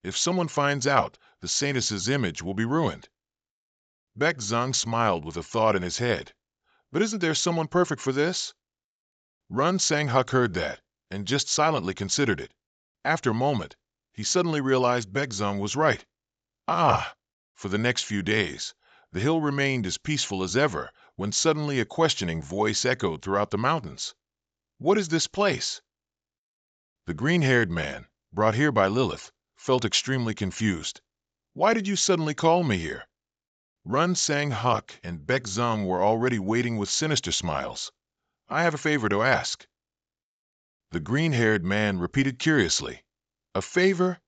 if someone finds out, the saintess's image will be ruined. Baek Zung smiled with a thought in his head. But isn't there someone perfect for this? Run Sang Huk heard that, and just silently considered it. After a moment, he suddenly realized Baek Zung was right. For the next few days, the hill remained as peaceful as ever, when suddenly a questioning voice echoed throughout the mountains. What is this place? The green-haired man, brought here by Lilith, felt extremely confused. Why did you suddenly call me here? Run Sang Huk and Baek Zung were already waiting with sinister smiles. I have a favor to ask. The green-haired man repeated curiously. A favor?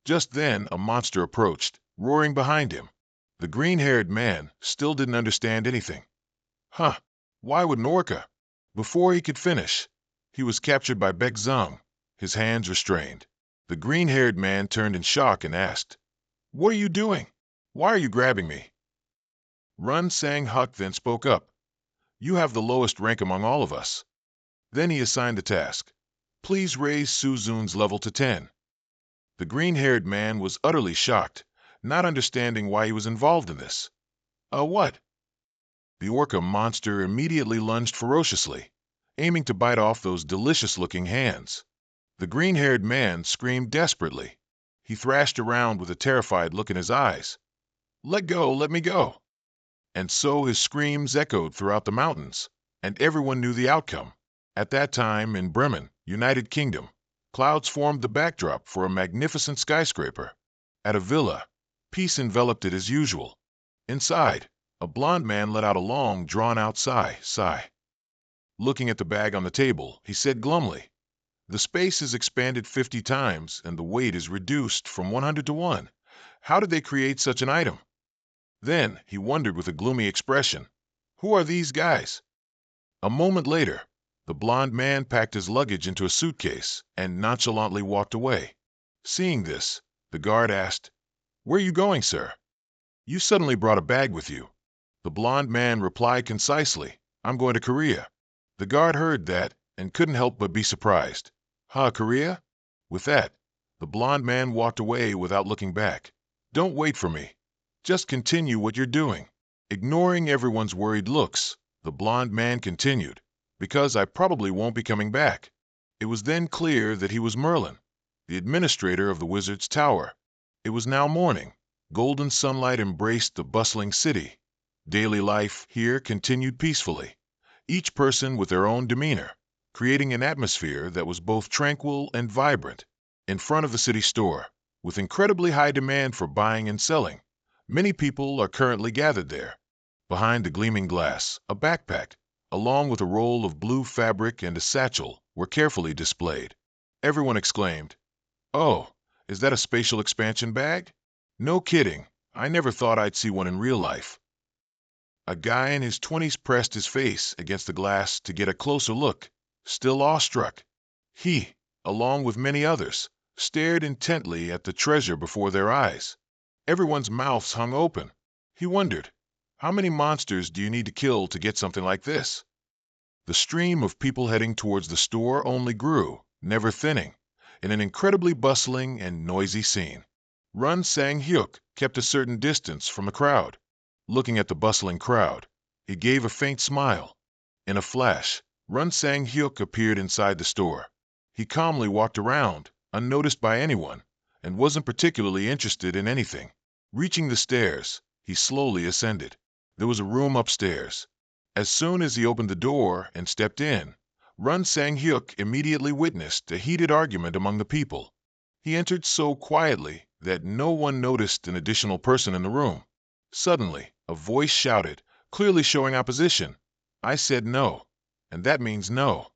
Just then a monster approached, roaring behind him. The green-haired man still didn't understand anything. Why would an orca? Before he could finish, he was captured by Baek Zung, his hands restrained. The green-haired man turned in shock and asked, What are you doing? Why are you grabbing me? Run Sang Huk then spoke up. You have the lowest rank among all of us. Then he assigned the task. Please raise Suzun's level to 10. The green-haired man was utterly shocked, not understanding why he was involved in this. What? The orca monster immediately lunged ferociously, aiming to bite off those delicious-looking hands. The green-haired man screamed desperately. He thrashed around with a terrified look in his eyes. "Let go, let me go!" And so his screams echoed throughout the mountains, and everyone knew the outcome. At that time, in Bremen, United Kingdom, clouds formed the backdrop for a magnificent skyscraper. At a villa, peace enveloped it as usual. Inside, a blond man let out a long, drawn-out sigh. Looking at the bag on the table, he said glumly, "The space is expanded 50 times, and the weight is reduced from 100 to 1. How did they create such an item?" Then he wondered with a gloomy expression, "Who are these guys?" A moment later, the blond man packed his luggage into a suitcase and nonchalantly walked away. Seeing this, the guard asked, "Where are you going, sir? You suddenly brought a bag with you." The blond man replied concisely, "I'm going to Korea." The guard heard that and couldn't help but be surprised. "Huh, Korea?" With that, the blond man walked away without looking back. "Don't wait for me. Just continue what you're doing." Ignoring everyone's worried looks, the blond man continued, "Because I probably won't be coming back." It was then clear that he was Merlin, the administrator of the wizard's tower. It was now morning. Golden sunlight embraced the bustling city. Daily life here continued peacefully, each person with their own demeanor, creating an atmosphere that was both tranquil and vibrant. In front of the city store, with incredibly high demand for buying and selling, many people are currently gathered there. Behind the gleaming glass, a backpack, along with a roll of blue fabric and a satchel, were carefully displayed. Everyone exclaimed, "Oh, is that a spatial expansion bag? No kidding, I never thought I'd see one in real life." A guy in his 20s pressed his face against the glass to get a closer look, still awestruck. He, along with many others, stared intently at the treasure before their eyes. Everyone's mouths hung open. He wondered, how many monsters do you need to kill to get something like this? The stream of people heading towards the store only grew, never thinning, in an incredibly bustling and noisy scene. Run Sang-hyuk kept a certain distance from the crowd. Looking at the bustling crowd, he gave a faint smile. In a flash, Run Sang-hyuk appeared inside the store. He calmly walked around, unnoticed by anyone, and wasn't particularly interested in anything. Reaching the stairs, he slowly ascended. There was a room upstairs. As soon as he opened the door and stepped in, Run Sang-hyuk immediately witnessed a heated argument among the people. He entered so quietly that no one noticed an additional person in the room. Suddenly, a voice shouted, clearly showing opposition, "I said no, and that means no.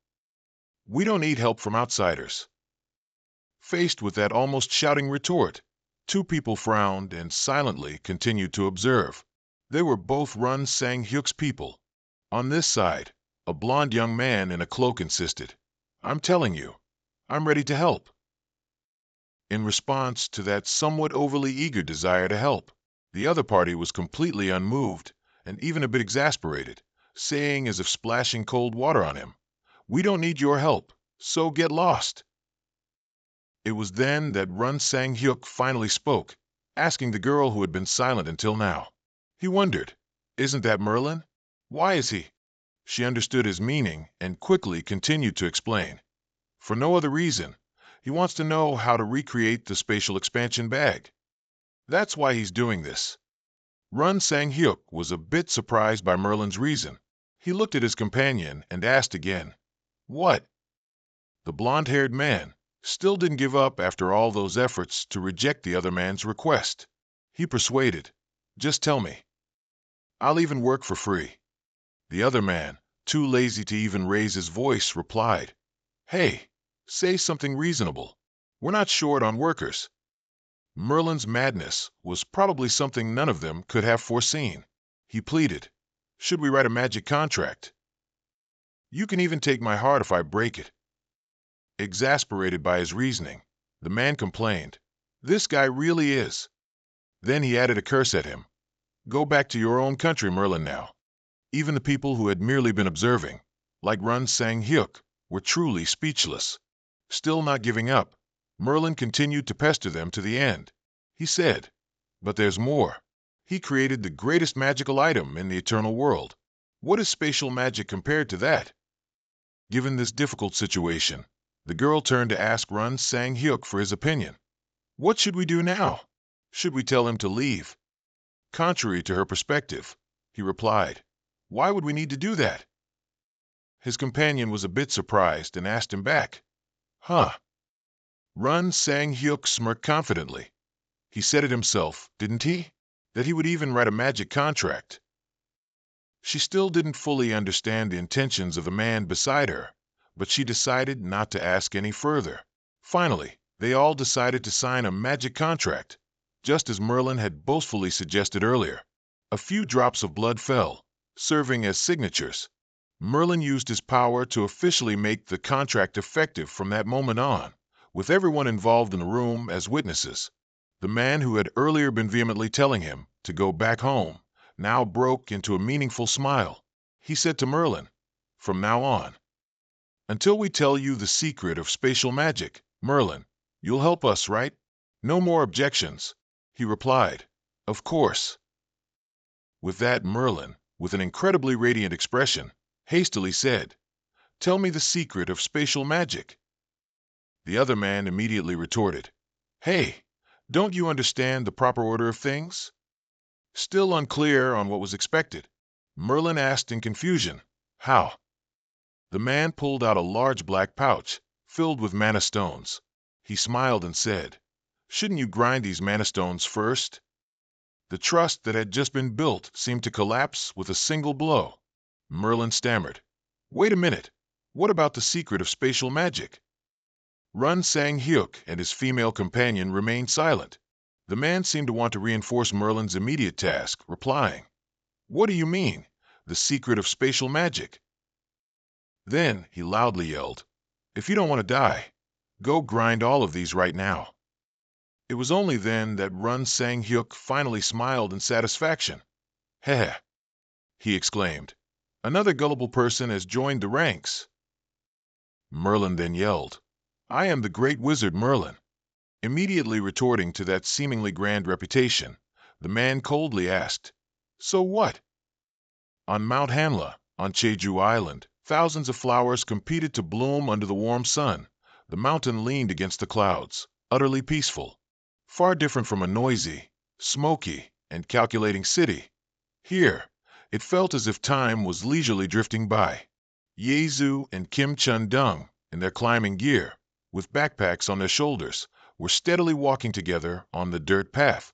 We don't need help from outsiders." Faced with that almost shouting retort, two people frowned and silently continued to observe. They were both Run Sang-hyuk's people. On this side, a blond young man in a cloak insisted, "I'm telling you, I'm ready to help." In response to that somewhat overly eager desire to help, the other party was completely unmoved and even a bit exasperated, saying as if splashing cold water on him, "We don't need your help, so get lost." It was then that Run Sang-hyuk finally spoke, asking the girl who had been silent until now. He wondered, "Isn't that Merlin? Why is he?" She understood his meaning and quickly continued to explain. "For no other reason. He wants to know how to recreate the spatial expansion bag. That's why he's doing this." Run Sang-hyuk was a bit surprised by Merlin's reason. He looked at his companion and asked again, "What?" The blond-haired man still didn't give up after all those efforts to reject the other man's request. He persuaded, "Just tell me. I'll even work for free." The other man, too lazy to even raise his voice, replied, "Hey, say something reasonable. We're not short on workers." Merlin's madness was probably something none of them could have foreseen. He pleaded, "Should we write a magic contract? You can even take my heart if I break it." Exasperated by his reasoning, the man complained, "This guy really is." Then he added a curse at him. "Go back to your own country, Merlin, now." Even the people who had merely been observing, like Run Sang-hyuk, were truly speechless. Still not giving up, Merlin continued to pester them to the end. He said, "But there's more. He created the greatest magical item in the eternal world. What is spatial magic compared to that? Given this difficult situation, the girl turned to ask Run Sang-hyuk for his opinion. What should we do now? Should we tell him to leave? Contrary to her perspective, he replied, Why would we need to do that? His companion was a bit surprised and asked him back. Huh? Run Sang-hyuk smirked confidently. He said it himself, didn't he? That he would even write a magic contract. She still didn't fully understand the intentions of the man beside her, but she decided not to ask any further. Finally, they all decided to sign a magic contract, just as Merlin had boastfully suggested earlier. A few drops of blood fell, serving as signatures. Merlin used his power to officially make the contract effective from that moment on, with everyone involved in the room as witnesses. The man who had earlier been vehemently telling him to go back home now broke into a meaningful smile. He said to Merlin, From now on, until we tell you the secret of spatial magic, Merlin, you'll help us, right? No more objections, he replied. Of course. With that, Merlin, with an incredibly radiant expression, hastily said, Tell me the secret of spatial magic. The other man immediately retorted, Hey, don't you understand the proper order of things? Still unclear on what was expected, Merlin asked in confusion, How? The man pulled out a large black pouch, filled with mana stones. He smiled and said, Shouldn't you grind these mana stones first? The trust that had just been built seemed to collapse with a single blow. Merlin stammered, Wait a minute, what about the secret of spatial magic? Run Sang-hyuk and his female companion remained silent. The man seemed to want to reinforce Merlin's immediate task, replying, What do you mean, the secret of spatial magic? Then he loudly yelled, If you don't want to die, go grind all of these right now. It was only then that Run Sang-hyuk finally smiled in satisfaction. Heh, he exclaimed, Another gullible person has joined the ranks. Merlin then yelled, I am the great wizard Merlin. Immediately retorting to that seemingly grand reputation, the man coldly asked, So what? On Mount Hanla, on Jeju Island, thousands of flowers competed to bloom under the warm sun. The mountain leaned against the clouds, utterly peaceful, far different from a noisy, smoky, and calculating city. Here, it felt as if time was leisurely drifting by. Yezu and Kim Chun-dung, in their climbing gear, with backpacks on their shoulders, were steadily walking together on the dirt path.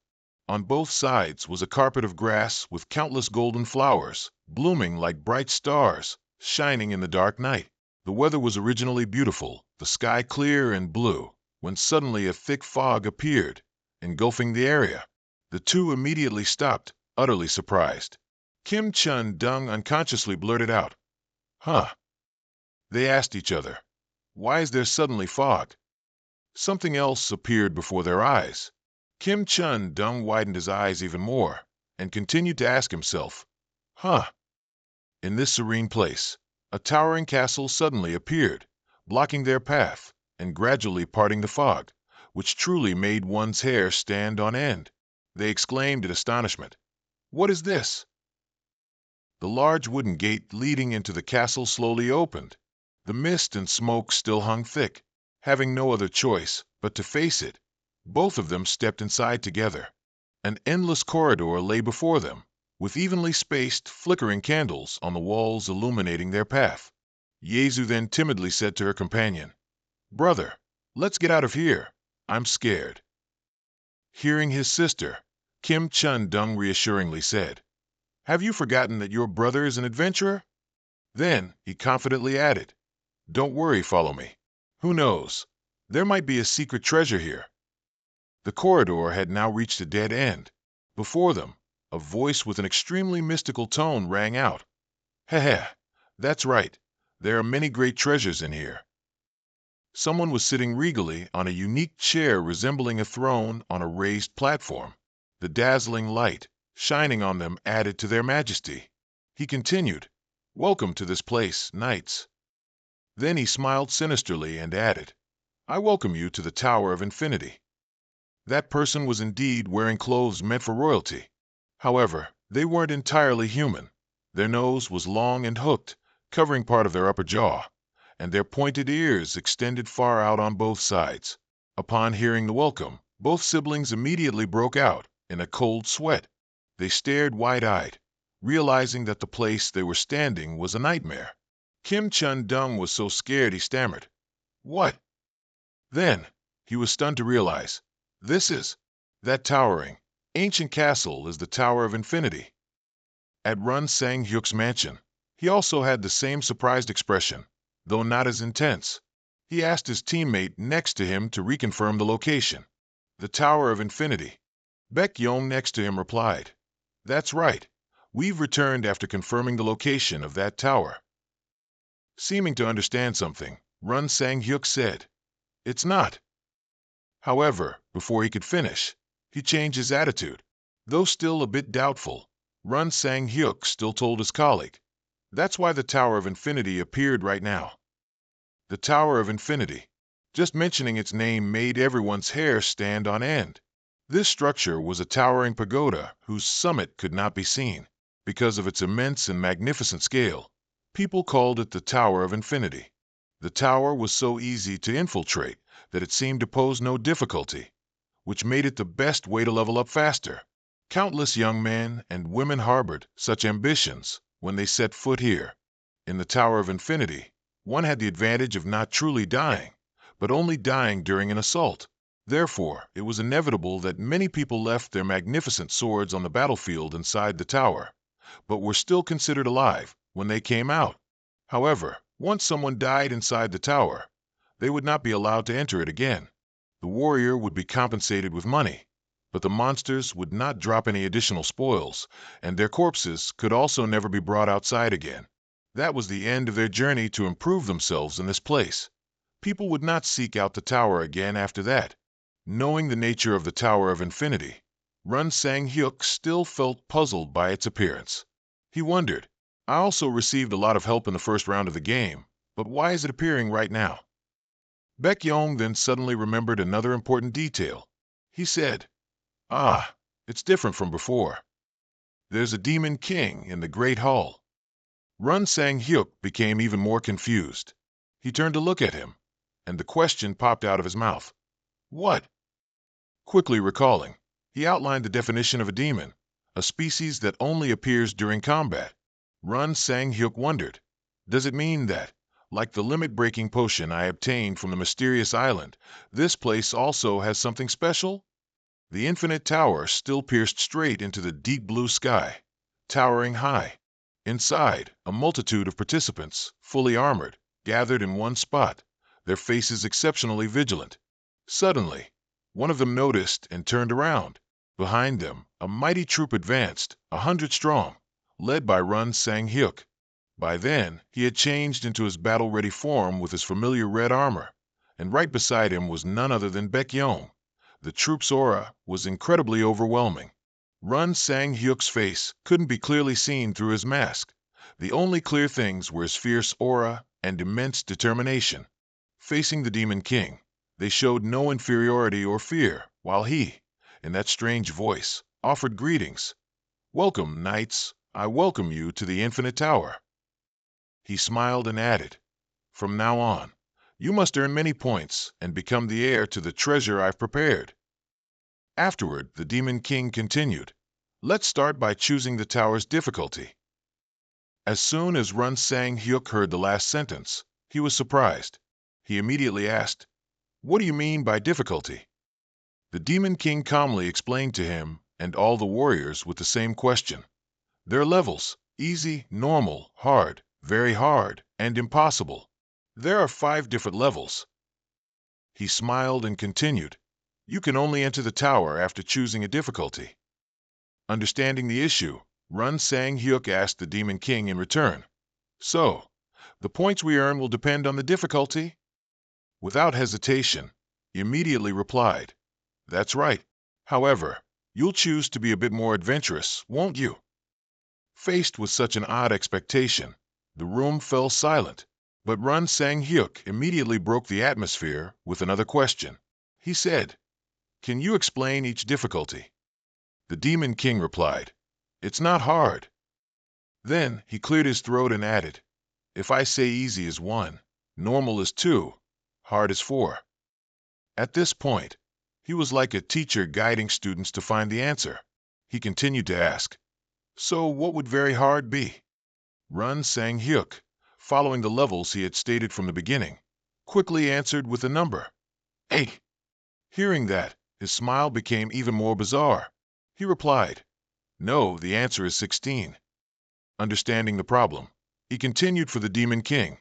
On both sides was a carpet of grass with countless golden flowers, blooming like bright stars, shining in the dark night. The weather was originally beautiful, the sky clear and blue, when suddenly a thick fog appeared, engulfing the area. The two immediately stopped, utterly surprised. Kim Chun-dung unconsciously blurted out, Huh? They asked each other, Why is there suddenly fog? Something else appeared before their eyes. Kim Chun-dung widened his eyes even more, and continued to ask himself, Huh? In this serene place, a towering castle suddenly appeared, blocking their path, and gradually parting the fog, which truly made one's hair stand on end. They exclaimed in astonishment, What is this? The large wooden gate leading into the castle slowly opened. The mist and smoke still hung thick. Having no other choice but to face it, both of them stepped inside together. An endless corridor lay before them, with evenly spaced, flickering candles on the walls illuminating their path. Yezu then timidly said to her companion, Brother, let's get out of here. I'm scared. Hearing his sister, Kim Chun-dung reassuringly said, Have you forgotten that your brother is an adventurer? Then he confidently added, Don't worry, follow me. Who knows? There might be a secret treasure here. The corridor had now reached a dead end. Before them, a voice with an extremely mystical tone rang out. Heh, that's right. There are many great treasures in here. Someone was sitting regally on a unique chair resembling a throne on a raised platform. The dazzling light shining on them added to their majesty. He continued, Welcome to this place, knights. Then he smiled sinisterly and added, I welcome you to the Tower of Infinity. That person was indeed wearing clothes meant for royalty. However, they weren't entirely human. Their nose was long and hooked, covering part of their upper jaw, and their pointed ears extended far out on both sides. Upon hearing the welcome, both siblings immediately broke out in a cold sweat. They stared wide-eyed, realizing that the place they were standing was a nightmare. Kim Chun-dung was so scared he stammered, "What?" Then, he was stunned to realize, that towering, ancient castle is the Tower of Infinity. At Run Sang-hyuk's mansion, he also had the same surprised expression, though not as intense. He asked his teammate next to him to reconfirm the location. The Tower of Infinity. Baek Yong next to him replied, "That's right. We've returned after confirming the location of that tower." Seeming to understand something, Run Sang-hyuk said, "It's not." However, before he could finish, he changed his attitude. Though still a bit doubtful, Run Sang-hyuk still told his colleague, "That's why the Tower of Infinity appeared right now." The Tower of Infinity. Just mentioning its name made everyone's hair stand on end. This structure was a towering pagoda whose summit could not be seen. Because of its immense and magnificent scale, people called it the Tower of Infinity. The tower was so easy to infiltrate that it seemed to pose no difficulty, which made it the best way to level up faster. Countless young men and women harbored such ambitions when they set foot here. In the Tower of Infinity, one had the advantage of not truly dying, but only dying during an assault. Therefore, it was inevitable that many people left their magnificent swords on the battlefield inside the tower, but were still considered alive when they came out. However, once someone died inside the tower, they would not be allowed to enter it again. The warrior would be compensated with money, but the monsters would not drop any additional spoils, and their corpses could also never be brought outside again. That was the end of their journey to improve themselves in this place. People would not seek out the tower again after that. Knowing the nature of the Tower of Infinity, Run Sang-hyuk still felt puzzled by its appearance. He wondered, "I also received a lot of help in the first round of the game, but why is it appearing right now?" Baek Yong then suddenly remembered another important detail. He said, "Ah, it's different from before. There's a demon king in the Great Hall." Run Sang-hyuk became even more confused. He turned to look at him, and the question popped out of his mouth. "What?" Quickly recalling, he outlined the definition of a demon, a species that only appears during combat. Run Sang-hyuk wondered, "Does it mean that, like the limit-breaking potion I obtained from the mysterious island, this place also has something special?" The infinite tower still pierced straight into the deep blue sky, towering high. Inside, a multitude of participants, fully armored, gathered in one spot, their faces exceptionally vigilant. Suddenly, one of them noticed and turned around. Behind them, a mighty troop advanced, 100 strong, led by Run Sang-hyuk. By then, he had changed into his battle-ready form with his familiar red armor, and right beside him was none other than Baek Yong. The troop's aura was incredibly overwhelming. Run Sang-hyuk's face couldn't be clearly seen through his mask. The only clear things were his fierce aura and immense determination. Facing the Demon King, they showed no inferiority or fear, while he, in that strange voice, offered greetings. "Welcome, knights. I welcome you to the Infinite Tower." He smiled and added, "From now on, you must earn many points and become the heir to the treasure I've prepared." Afterward, the Demon King continued, "Let's start by choosing the tower's difficulty." As soon as Run Sang-hyuk heard the last sentence, he was surprised. He immediately asked, "What do you mean by difficulty?" The Demon King calmly explained to him and all the warriors with the same question. "There are levels: easy, normal, hard, very hard, and impossible. There are 5 different levels." He smiled and continued, "You can only enter the tower after choosing a difficulty." Understanding the issue, Run Sang-hyuk asked the Demon King in return, "So, the points we earn will depend on the difficulty?" Without hesitation, he immediately replied, "That's right. However, you'll choose to be a bit more adventurous, won't you?" Faced with such an odd expectation, the room fell silent, but Run Sang-hyuk immediately broke the atmosphere with another question. He said, "Can you explain each difficulty?" The Demon King replied, "It's not hard." Then he cleared his throat and added, "If I say easy is 1, normal is 2, hard is 4. At this point, he was like a teacher guiding students to find the answer. He continued to ask, "So what would very hard be?" Run Sang Hyuk, following the levels he had stated from the beginning, quickly answered with a number, 8. Hearing that, his smile became even more bizarre. He replied, "No, the answer is 16. Understanding the problem, he continued for the Demon King.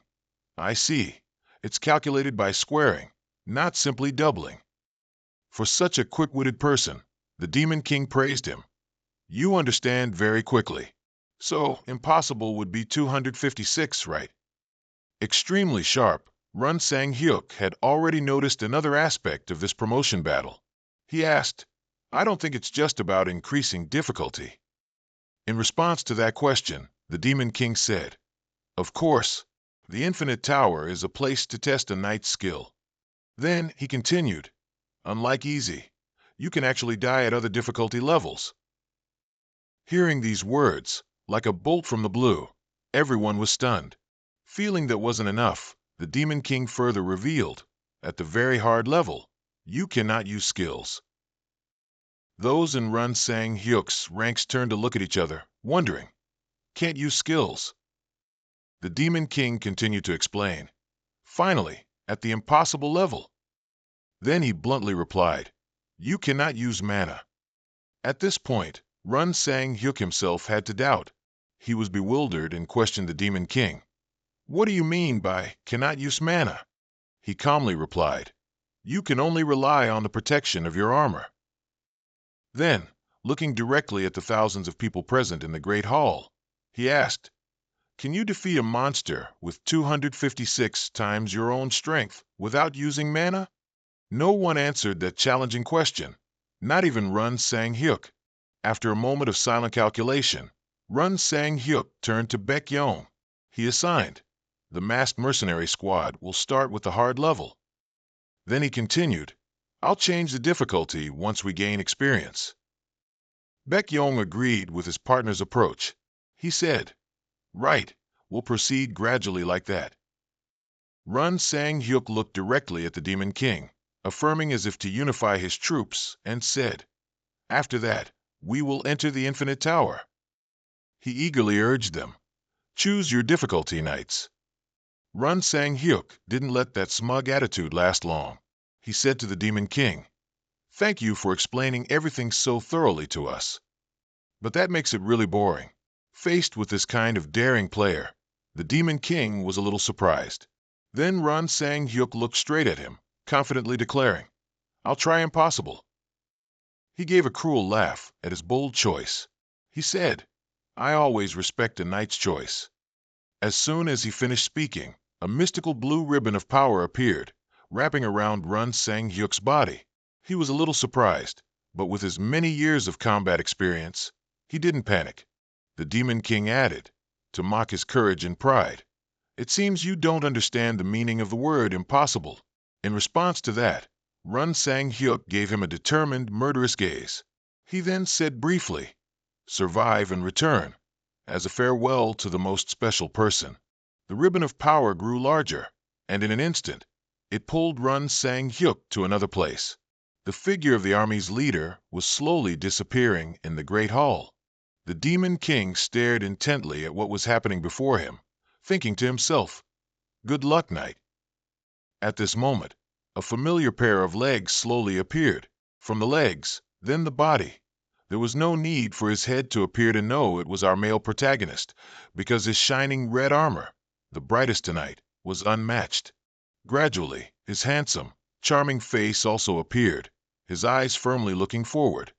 "I see. It's calculated by squaring, not simply doubling." For such a quick-witted person, the Demon King praised him. "You understand very quickly. So, impossible would be 256, right?" Extremely sharp, Run Sang Hyuk had already noticed another aspect of this promotion battle. He asked, "I don't think it's just about increasing difficulty." In response to that question, the Demon King said, "Of course, the Infinite Tower is a place to test a knight's skill." Then he continued, "Unlike easy, you can actually die at other difficulty levels." Hearing these words, like a bolt from the blue, everyone was stunned. Feeling that wasn't enough, the Demon King further revealed, "At the very hard level, you cannot use skills." Those in Run Sang Hyuk's ranks turned to look at each other, wondering, "Can't use skills?" The Demon King continued to explain, "Finally, at the impossible level." Then he bluntly replied, "You cannot use mana." At this point, Run Sang Hyuk himself had to doubt. He was bewildered and questioned the Demon King. "What do you mean by cannot use mana?" He calmly replied, "You can only rely on the protection of your armor." Then, looking directly at the thousands of people present in the Great Hall, he asked, "Can you defeat a monster with 256 times your own strength without using mana?" No one answered that challenging question, not even Run Sang Hyuk. After a moment of silent calculation, Run Sang Hyuk turned to Baek Yong. He assigned, "The masked mercenary squad will start with the hard level." Then he continued, "I'll change the difficulty once we gain experience." Baek Yong agreed with his partner's approach. He said, "Right, we'll proceed gradually like that." Run Sang Hyuk looked directly at the Demon King, affirming as if to unify his troops, and said, "After that, we will enter the Infinite Tower." He eagerly urged them, "Choose your difficulty, knights." Run Sang Hyuk didn't let that smug attitude last long. He said to the Demon King, "Thank you for explaining everything so thoroughly to us. But that makes it really boring." Faced with this kind of daring player, the Demon King was a little surprised. Then Run Sang Hyuk looked straight at him, confidently declaring, "I'll try impossible." He gave a cruel laugh at his bold choice. He said, "I always respect a knight's choice." As soon as he finished speaking, a mystical blue ribbon of power appeared, wrapping around Run Sang Hyuk's body. He was a little surprised, but with his many years of combat experience, he didn't panic. The Demon King added, to mock his courage and pride, "It seems you don't understand the meaning of the word impossible." In response to that, Run Sang Hyuk gave him a determined, murderous gaze. He then said briefly, "Survive and return," as a farewell to the most special person. The ribbon of power grew larger, and in an instant, it pulled Run Sang Hyuk to another place. The figure of the army's leader was slowly disappearing in the Great Hall. The Demon King stared intently at what was happening before him, thinking to himself, "Good luck, knight." At this moment, a familiar pair of legs slowly appeared. From the legs, then the body. There was no need for his head to appear to know it was our male protagonist, because his shining red armor, the brightest tonight, was unmatched. Gradually, his handsome, charming face also appeared, his eyes firmly looking forward.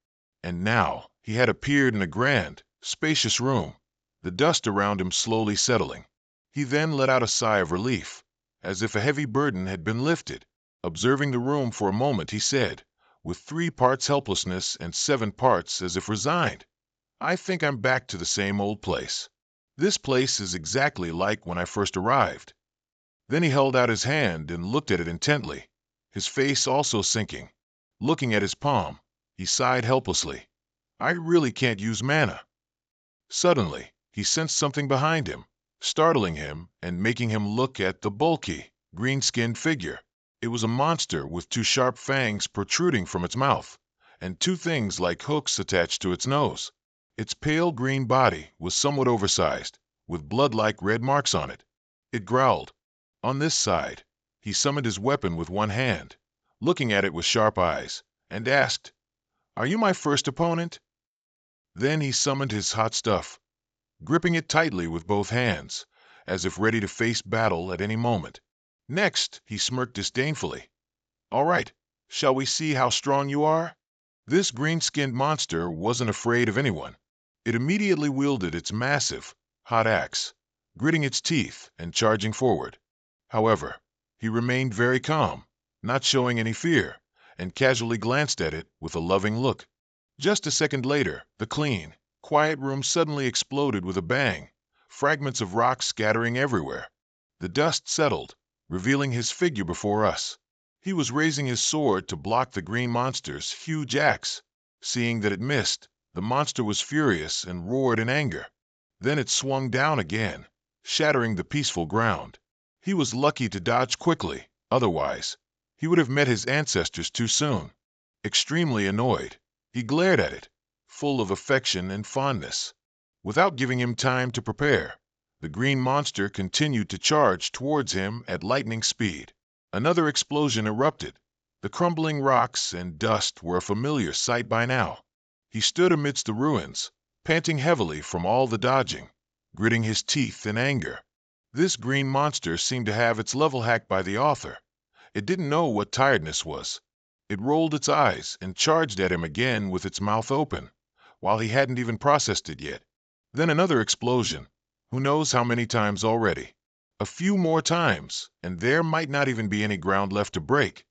And now he had appeared in a grand, spacious room, the dust around him slowly settling. He then let out a sigh of relief, as if a heavy burden had been lifted. Observing the room for a moment, he said, with 3 parts helplessness and 7 parts as if resigned, "I think I'm back to the same old place. This place is exactly like when I first arrived." Then he held out his hand and looked at it intently, his face also sinking. Looking at his palm, he sighed helplessly, "I really can't use mana." Suddenly, he sensed something behind him, startling him and making him look at the bulky, green-skinned figure. It was a monster with two sharp fangs protruding from its mouth, and two things like hooks attached to its nose. Its pale green body was somewhat oversized, with blood-like red marks on it. It growled. On this side, he summoned his weapon with one hand, looking at it with sharp eyes, and asked, "Are you my first opponent?" Then he summoned his hot stuff, gripping it tightly with both hands, as if ready to face battle at any moment. Next, he smirked disdainfully. "All right, shall we see how strong you are?" This green-skinned monster wasn't afraid of anyone. It immediately wielded its massive, hot axe, gritting its teeth and charging forward. However, he remained very calm, not showing any fear, and casually glanced at it with a loving look. Just a second later, the clean, quiet room suddenly exploded with a bang, fragments of rock scattering everywhere. The dust settled, revealing his figure before us. He was raising his sword to block the green monster's huge axe. Seeing that it missed, the monster was furious and roared in anger. Then it swung down again, shattering the peaceful ground. He was lucky to dodge quickly, otherwise, he would have met his ancestors too soon. Extremely annoyed, he glared at it, full of affection and fondness. Without giving him time to prepare, the green monster continued to charge towards him at lightning speed. Another explosion erupted. The crumbling rocks and dust were a familiar sight by now. He stood amidst the ruins, panting heavily from all the dodging, gritting his teeth in anger. This green monster seemed to have its level hacked by the author. It didn't know what tiredness was. It rolled its eyes and charged at him again with its mouth open, while he hadn't even processed it yet. Then another explosion, who knows how many times already. A few more times, and there might not even be any ground left to break.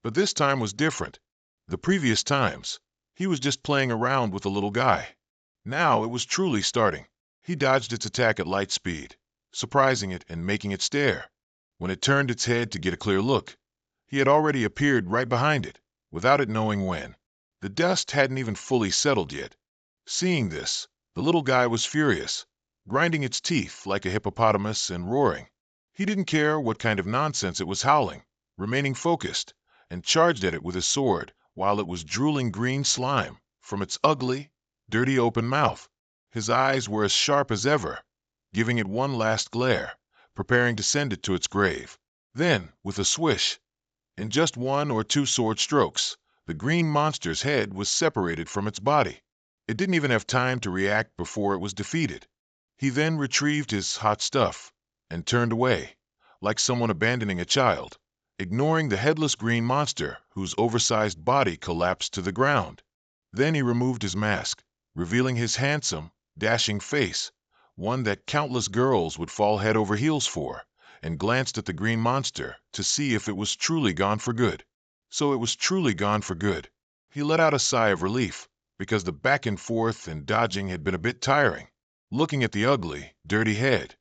But this time was different. The previous times, he was just playing around with the little guy. Now it was truly starting. He dodged its attack at light speed, surprising it and making it stare. When it turned its head to get a clear look, he had already appeared right behind it, without it knowing when. The dust hadn't even fully settled yet. Seeing this, the little guy was furious, grinding its teeth like a hippopotamus and roaring. He didn't care what kind of nonsense it was howling, remaining focused, and charged at it with his sword while it was drooling green slime from its ugly, dirty open mouth. His eyes were as sharp as ever, giving it one last glare, preparing to send it to its grave. Then, with a swish, in just one or two sword strokes, the green monster's head was separated from its body. It didn't even have time to react before it was defeated. He then retrieved his hot stuff and turned away, like someone abandoning a child, ignoring the headless green monster whose oversized body collapsed to the ground. Then he removed his mask, revealing his handsome, dashing face, one that countless girls would fall head over heels for, and glanced at the green monster to see if it was truly gone for good. So it was truly gone for good. He let out a sigh of relief, because the back and forth and dodging had been a bit tiring. Looking at the ugly, dirty head,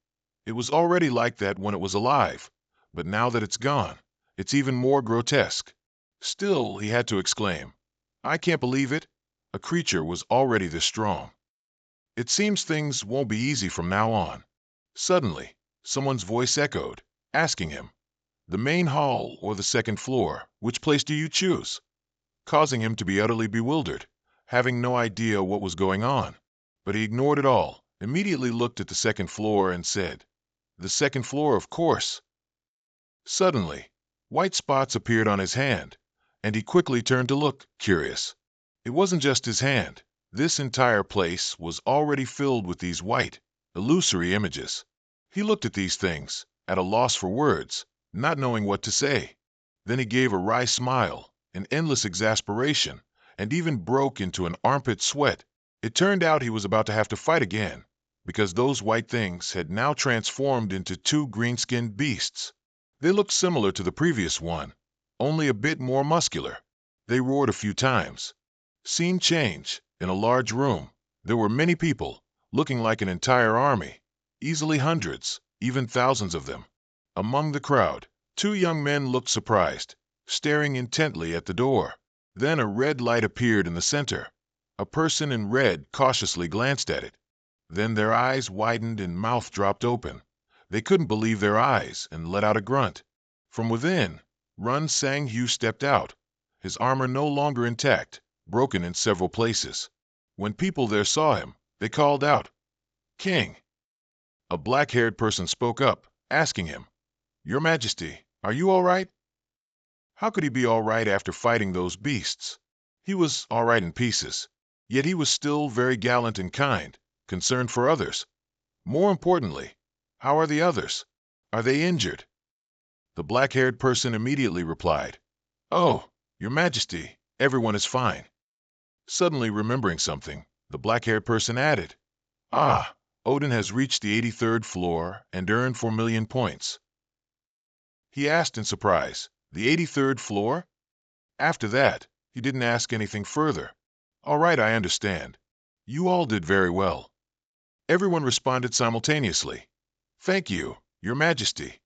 it was already like that when it was alive, but now that it's gone, it's even more grotesque. Still, he had to exclaim, "I can't believe it. A creature was already this strong." It seems things won't be easy from now on. Suddenly, someone's voice echoed, asking him, "The main hall or the second floor, which place do you choose?" Causing him to be utterly bewildered, having no idea what was going on. But he ignored it all, immediately looked at the second floor and said, "The second floor, of course." Suddenly, white spots appeared on his hand, and he quickly turned to look, curious. It wasn't just his hand. This entire place was already filled with these white, illusory images. He looked at these things, at a loss for words, not knowing what to say. Then he gave a wry smile, in endless exasperation, and even broke into an armpit sweat. It turned out he was about to have to fight again, because those white things had now transformed into two green-skinned beasts. They looked similar to the previous one, only a bit more muscular. They roared a few times. Scene change. In a large room, there were many people, looking like an entire army, easily hundreds, even thousands of them. Among the crowd, two young men looked surprised, staring intently at the door. Then a red light appeared in the center. A person in red cautiously glanced at it. Then their eyes widened and mouth dropped open. They couldn't believe their eyes and let out a grunt. From within, Run Sang Hu stepped out, his armor no longer intact, broken in several places. When people there saw him, they called out, "King!" A black-haired person spoke up, asking him, "Your Majesty, are you all right?" How could he be all right after fighting those beasts? He was all right in pieces, yet he was still very gallant and kind, concerned for others. More importantly, how are the others? Are they injured? The black-haired person immediately replied, "Oh, Your Majesty, everyone is fine." Suddenly remembering something, the black-haired person added, "Ah, Odin has reached the 83rd floor and earned 4 million points." He asked in surprise, "The 83rd floor?" After that, he didn't ask anything further. "All right, I understand. You all did very well." Everyone responded simultaneously, "Thank you, Your Majesty."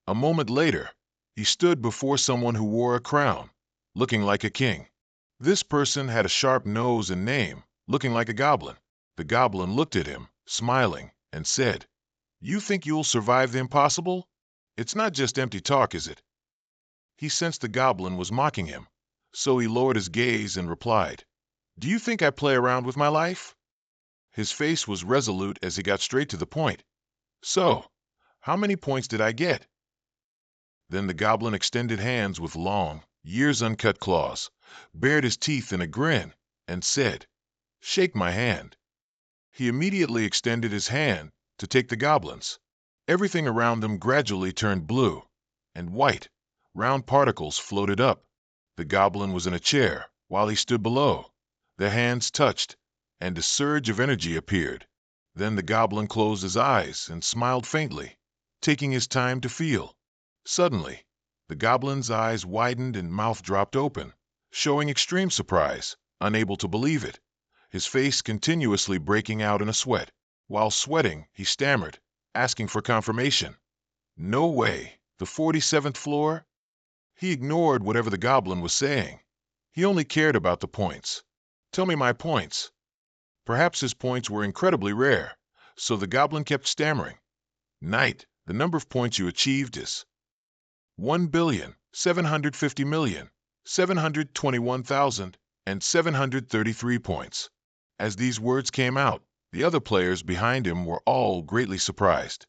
A moment later, he stood before someone who wore a crown, looking like a king. This person had a sharp nose and name, looking like a goblin. The goblin looked at him, smiling, and said, "You think you'll survive the impossible? It's not just empty talk, is it?" He sensed the goblin was mocking him, so he lowered his gaze and replied, "Do you think I play around with my life?" His face was resolute as he got straight to the point. "So, how many points did I get?" Then the goblin extended hands with long, years-uncut claws, bared his teeth in a grin, and said, "Shake my hand." He immediately extended his hand to take the goblin's. Everything around them gradually turned blue and white. Round particles floated up. The goblin was in a chair, while he stood below. Their hands touched, and a surge of energy appeared. Then the goblin closed his eyes and smiled faintly, taking his time to feel. Suddenly, the goblin's eyes widened and mouth dropped open, showing extreme surprise, unable to believe it, his face continuously breaking out in a sweat. While sweating, he stammered, asking for confirmation. "No way, the 47th floor?" He ignored whatever the goblin was saying. He only cared about the points. "Tell me my points." Perhaps his points were incredibly rare, so the goblin kept stammering. "Knight, the number of points you achieved is 1,750,721,733 points." As these words came out, the other players behind him were all greatly surprised.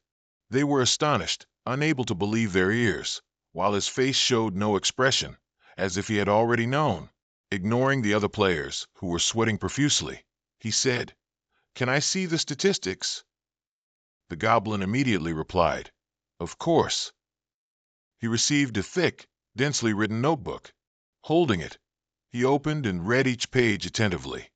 They were astonished, unable to believe their ears, while his face showed no expression, as if he had already known. Ignoring the other players, who were sweating profusely, he said, "Can I see the statistics?" The goblin immediately replied, "Of course." He received a thick, densely written notebook. Holding it, he opened and read each page attentively.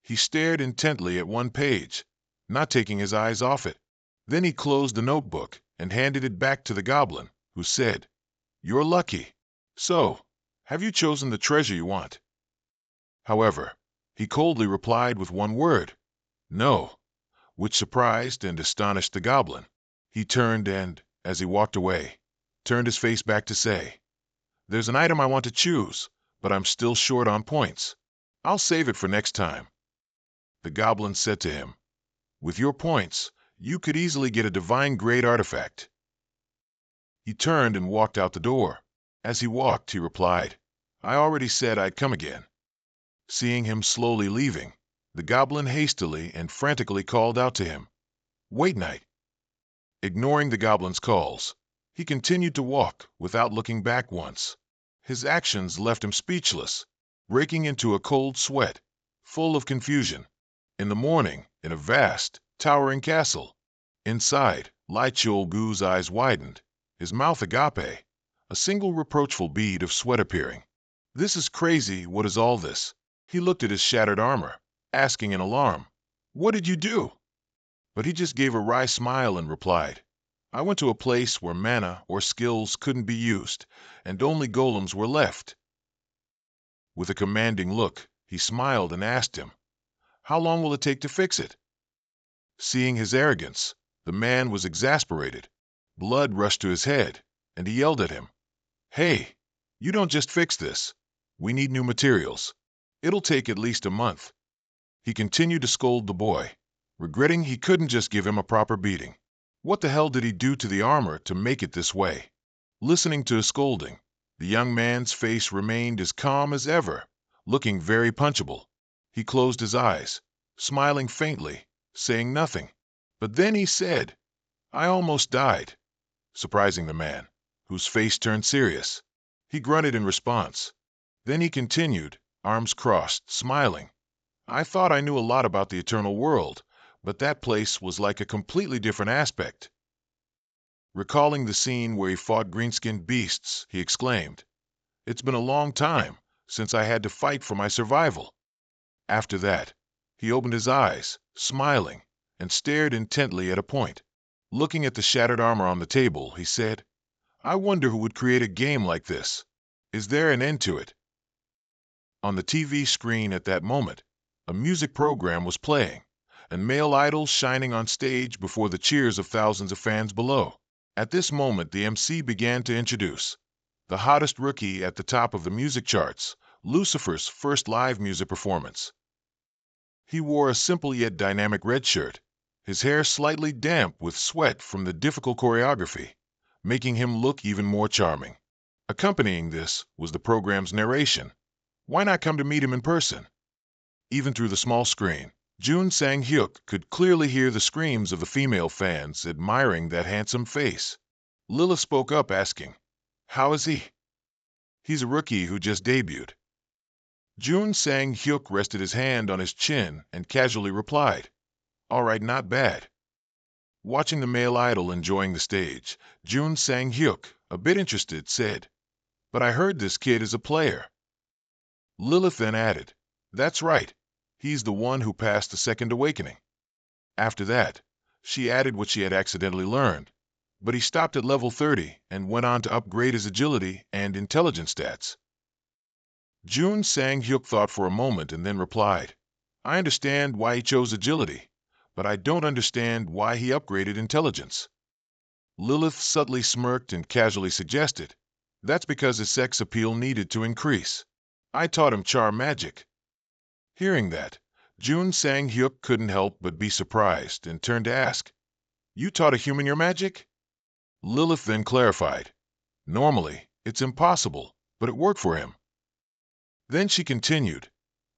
He stared intently at one page, not taking his eyes off it. Then he closed the notebook and handed it back to the goblin, who said, "You're lucky. So, have you chosen the treasure you want?" However, he coldly replied with one word, "No," which surprised and astonished the goblin. He turned and, as he walked away, turned his face back to say, "There's an item I want to choose, but I'm still short on points. I'll save it for next time." The goblin said to him, "With your points, you could easily get a divine-grade artifact." He turned and walked out the door. As he walked, he replied, "I already said I'd come again." Seeing him slowly leaving, the goblin hastily and frantically called out to him, "Wait, Knight." Ignoring the goblin's calls, he continued to walk without looking back once. His actions left him speechless, breaking into a cold sweat, full of confusion. In the morning, in a vast, towering castle. Inside, Lai Gu's eyes widened, his mouth agape, a single reproachful bead of sweat appearing. "This is crazy, what is all this?" He looked at his shattered armor, asking in alarm, "What did you do?" But he just gave a wry smile and replied, "I went to a place where mana or skills couldn't be used, and only golems were left." With a commanding look, he smiled and asked him, "How long will it take to fix it?" Seeing his arrogance, the man was exasperated. Blood rushed to his head, and he yelled at him, "Hey, you don't just fix this. We need new materials. It'll take at least a month." He continued to scold the boy, regretting he couldn't just give him a proper beating. What the hell did he do to the armor to make it this way? Listening to his scolding, the young man's face remained as calm as ever, looking very punchable. He closed his eyes, smiling faintly, saying nothing. But then he said, "I almost died," surprising the man, whose face turned serious. He grunted in response. Then he continued, arms crossed, smiling. "I thought I knew a lot about the eternal world, but that place was like a completely different aspect." Recalling the scene where he fought green-skinned beasts, he exclaimed, "It's been a long time since I had to fight for my survival." After that, he opened his eyes, smiling, and stared intently at a point. Looking at the shattered armor on the table, he said, "I wonder who would create a game like this. Is there an end to it?" On the TV screen at that moment, a music program was playing, and male idols shining on stage before the cheers of thousands of fans below. At this moment, the MC began to introduce the hottest rookie at the top of the music charts, Lucifer's first live music performance. He wore a simple yet dynamic red shirt, his hair slightly damp with sweat from the difficult choreography, making him look even more charming. Accompanying this was the program's narration. Why not come to meet him in person? Even through the small screen, Jun Sang-hyuk could clearly hear the screams of the female fans admiring that handsome face. Lilith spoke up asking, "How is he?" "He's a rookie who just debuted." Jun Sang-hyuk rested his hand on his chin and casually replied, "All right, not bad." Watching the male idol enjoying the stage, Jun Sang-hyuk, a bit interested, said, "But I heard this kid is a player." Lilith then added, "That's right. He's the one who passed the second awakening." After that, she added what she had accidentally learned, but he stopped at level 30 and went on to upgrade his agility and intelligence stats. Jun Sang-hyuk thought for a moment and then replied, "I understand why he chose agility, but I don't understand why he upgraded intelligence." Lilith subtly smirked and casually suggested, "That's because his sex appeal needed to increase. I taught him charm magic." Hearing that, Jun Sang-hyuk couldn't help but be surprised and turned to ask, "You taught a human your magic?" Lilith then clarified, "Normally, it's impossible, but it worked for him." Then she continued,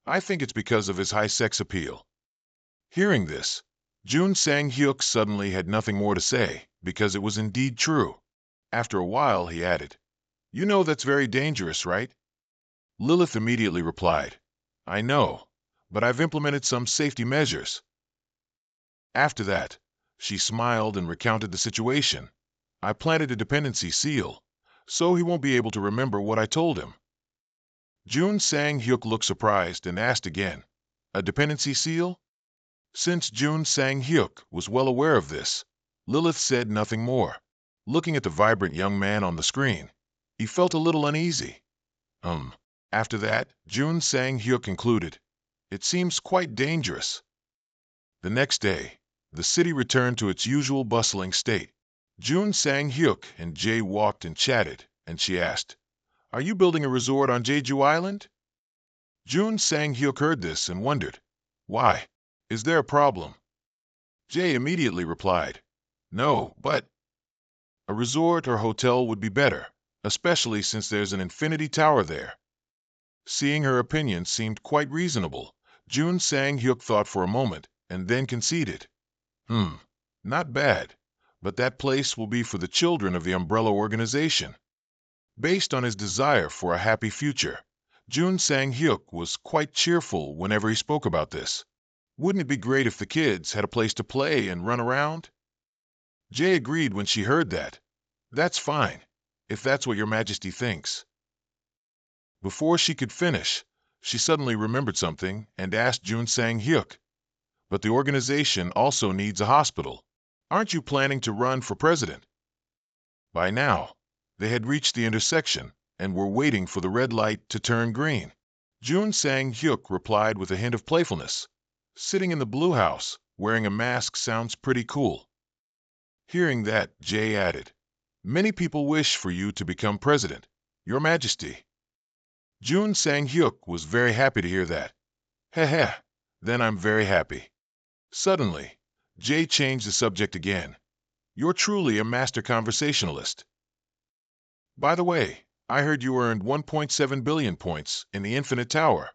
"I think it's because of his high sex appeal." Hearing this, Jun Sang-hyuk suddenly had nothing more to say, because it was indeed true. After a while, he added, "You know that's very dangerous, right?" Lilith immediately replied, "I know, but I've implemented some safety measures." After that, she smiled and recounted the situation. "I planted a dependency seal, so he won't be able to remember what I told him." Jun Sang-hyuk looked surprised and asked again, "A dependency seal?" Since Jun Sang-hyuk was well aware of this, Lilith said nothing more. Looking at the vibrant young man on the screen, he felt a little uneasy. After that, Jun Sang-hyuk concluded, "It seems quite dangerous." The next day, the city returned to its usual bustling state. Jun Sang-hyuk and Jay walked and chatted, and she asked, "Are you building a resort on Jeju Island?" Jun Sang-hyuk heard this and wondered, "Why? Is there a problem?" Jay immediately replied, "No, but a resort or hotel would be better, especially since there's an infinity tower there." Seeing her opinion seemed quite reasonable, Jun Sang-hyuk thought for a moment and then conceded, Not bad, but that place will be for the children of the umbrella organization." Based on his desire for a happy future, Jun Sang-hyuk was quite cheerful whenever he spoke about this. Wouldn't it be great if the kids had a place to play and run around? Jay agreed when she heard that. "That's fine, if that's what your majesty thinks." Before she could finish, she suddenly remembered something and asked Jun Sang-hyuk, "But the organization also needs a hospital. Aren't you planning to run for president?" By now, they had reached the intersection and were waiting for the red light to turn green. Jun Sang-hyuk replied with a hint of playfulness, "Sitting in the blue house, wearing a mask sounds pretty cool." Hearing that, Jay added, "Many people wish for you to become president, Your Majesty." Jun Sang-hyuk was very happy to hear that. "Heh heh, then I'm very happy." Suddenly, Jay changed the subject again. You're truly a master conversationalist. By the way, I heard you earned 1.7 billion points in the Infinite Tower.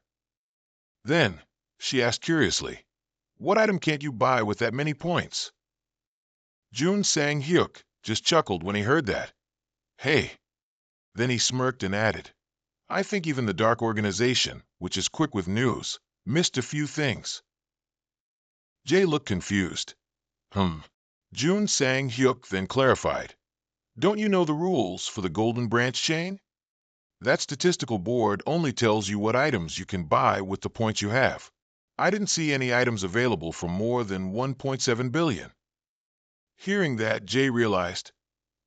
Then, she asked curiously, what item can't you buy with that many points? Jun Sang-hyuk just chuckled when he heard that. Hey. Then he smirked and added, I think even the Dark Organization, which is quick with news, missed a few things. Jay looked confused. Jun Sang-hyuk then clarified. Don't you know the rules for the Golden Branch chain? That statistical board only tells you what items you can buy with the points you have. I didn't see any items available for more than 1.7 billion. Hearing that, Jay realized,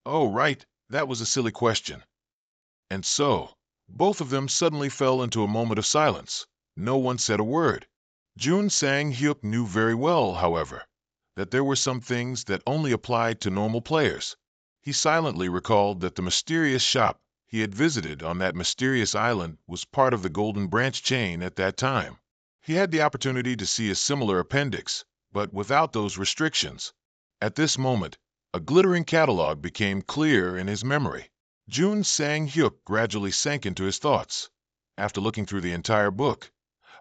oh, right, that was a silly question. And so, both of them suddenly fell into a moment of silence. No one said a word. Jun Sang-hyuk knew very well, however, that there were some things that only applied to normal players. He silently recalled that the mysterious shop he had visited on that mysterious island was part of the Golden Branch chain at that time. He had the opportunity to see a similar appendix, but without those restrictions. At this moment, a glittering catalog became clear in his memory. Jun Sang-hyuk gradually sank into his thoughts. After looking through the entire book,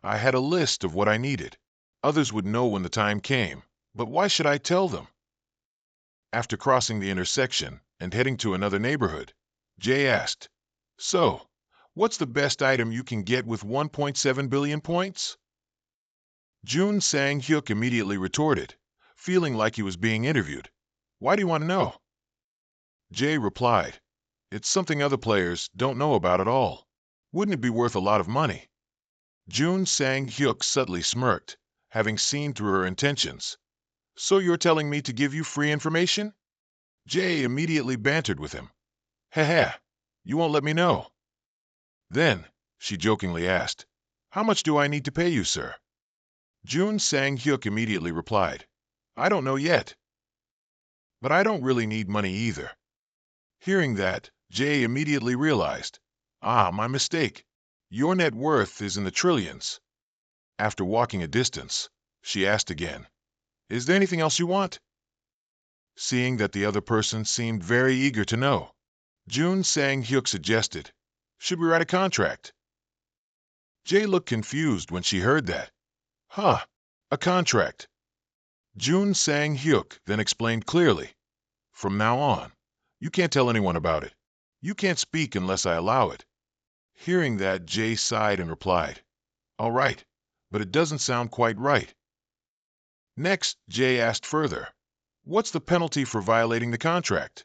I had a list of what I needed. Others would know when the time came, but why should I tell them? After crossing the intersection and heading to another neighborhood, Jay asked, so, what's the best item you can get with 1.7 billion points? Jun Sang-hyuk immediately retorted, feeling like he was being interviewed. Why do you want to know? Jay replied, it's something other players don't know about at all. Wouldn't it be worth a lot of money? Jun Sang-hyuk subtly smirked, having seen through her intentions. So you're telling me to give you free information? Jay immediately bantered with him. Heh, you won't let me know. Then, she jokingly asked, how much do I need to pay you, sir? Jun Sang-hyuk immediately replied, I don't know yet. But I don't really need money either. Hearing that, Jay immediately realized, my mistake. Your net worth is in the trillions. After walking a distance, she asked again, is there anything else you want? Seeing that the other person seemed very eager to know, Jun Sang-hyuk suggested, should we write a contract? Jay looked confused when she heard that. A contract. Jun Sang-hyuk then explained clearly, from now on, you can't tell anyone about it. You can't speak unless I allow it. Hearing that, Jay sighed and replied, all right, but it doesn't sound quite right. Next, Jay asked further, what's the penalty for violating the contract?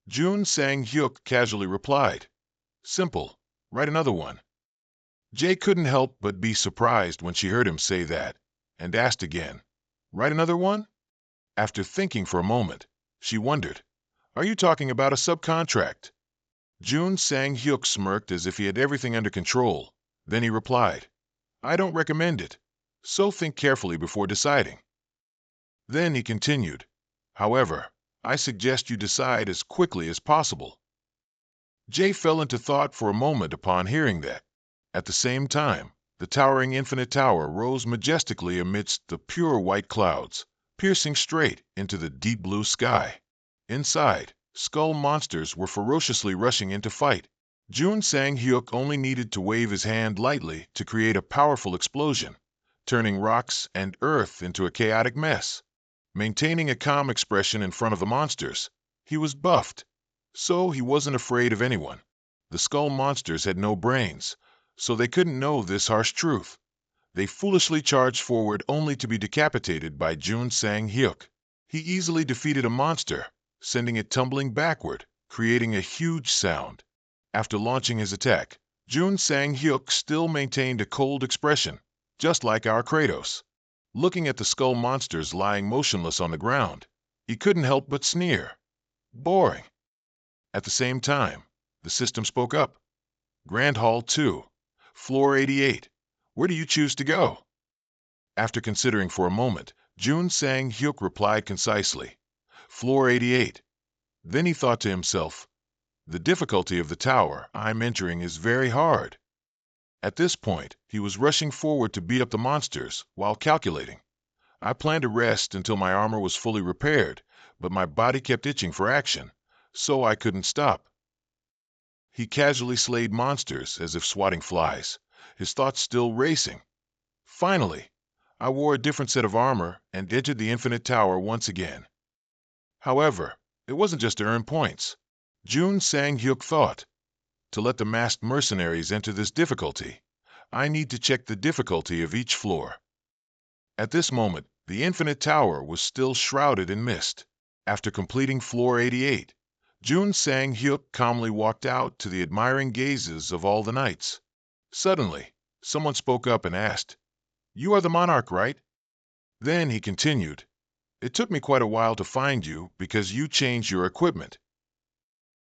Jun Sang-hyuk casually replied, simple, write another one. Jay couldn't help but be surprised when she heard him say that, and asked again, write another one? After thinking for a moment, she wondered, are you talking about a subcontract? Jun Sang-hyuk smirked as if he had everything under control. Then he replied, I don't recommend it, so think carefully before deciding. Then he continued, however, I suggest you decide as quickly as possible. Jay fell into thought for a moment upon hearing that. At the same time, the towering Infinite Tower rose majestically amidst the pure white clouds, piercing straight into the deep blue sky. Inside, skull monsters were ferociously rushing into fight. Jun Sang-hyuk only needed to wave his hand lightly to create a powerful explosion, turning rocks and earth into a chaotic mess. Maintaining a calm expression in front of the monsters, he was buffed, so he wasn't afraid of anyone. The skull monsters had no brains, so they couldn't know this harsh truth. They foolishly charged forward only to be decapitated by Jun Sang-hyuk. He easily defeated a monster, sending it tumbling backward, creating a huge sound. After launching his attack, Jun Sang-hyuk still maintained a cold expression, just like our Kratos. Looking at the skull monsters lying motionless on the ground, he couldn't help but sneer. Boring. At the same time, the system spoke up. Grand Hall 2, Floor 88. Where do you choose to go? After considering for a moment, Jun Sang-hyuk replied concisely, Floor 88. Then he thought to himself, the difficulty of the tower I'm entering is very hard. At this point, he was rushing forward to beat up the monsters while calculating, I planned to rest until my armor was fully repaired, but my body kept itching for action, so I couldn't stop. He casually slayed monsters as if swatting flies, his thoughts still racing. Finally, I wore a different set of armor and entered the Infinite Tower once again. However, it wasn't just to earn points. Jun Sang-hyuk thought, to let the masked mercenaries enter this difficulty, I need to check the difficulty of each floor. At this moment, the Infinite Tower was still shrouded in mist. After completing floor 88, Jun Sang-hyuk calmly walked out to the admiring gazes of all the knights. Suddenly, someone spoke up and asked, "You are the monarch, right?" Then he continued, "It took me quite a while to find you because you changed your equipment."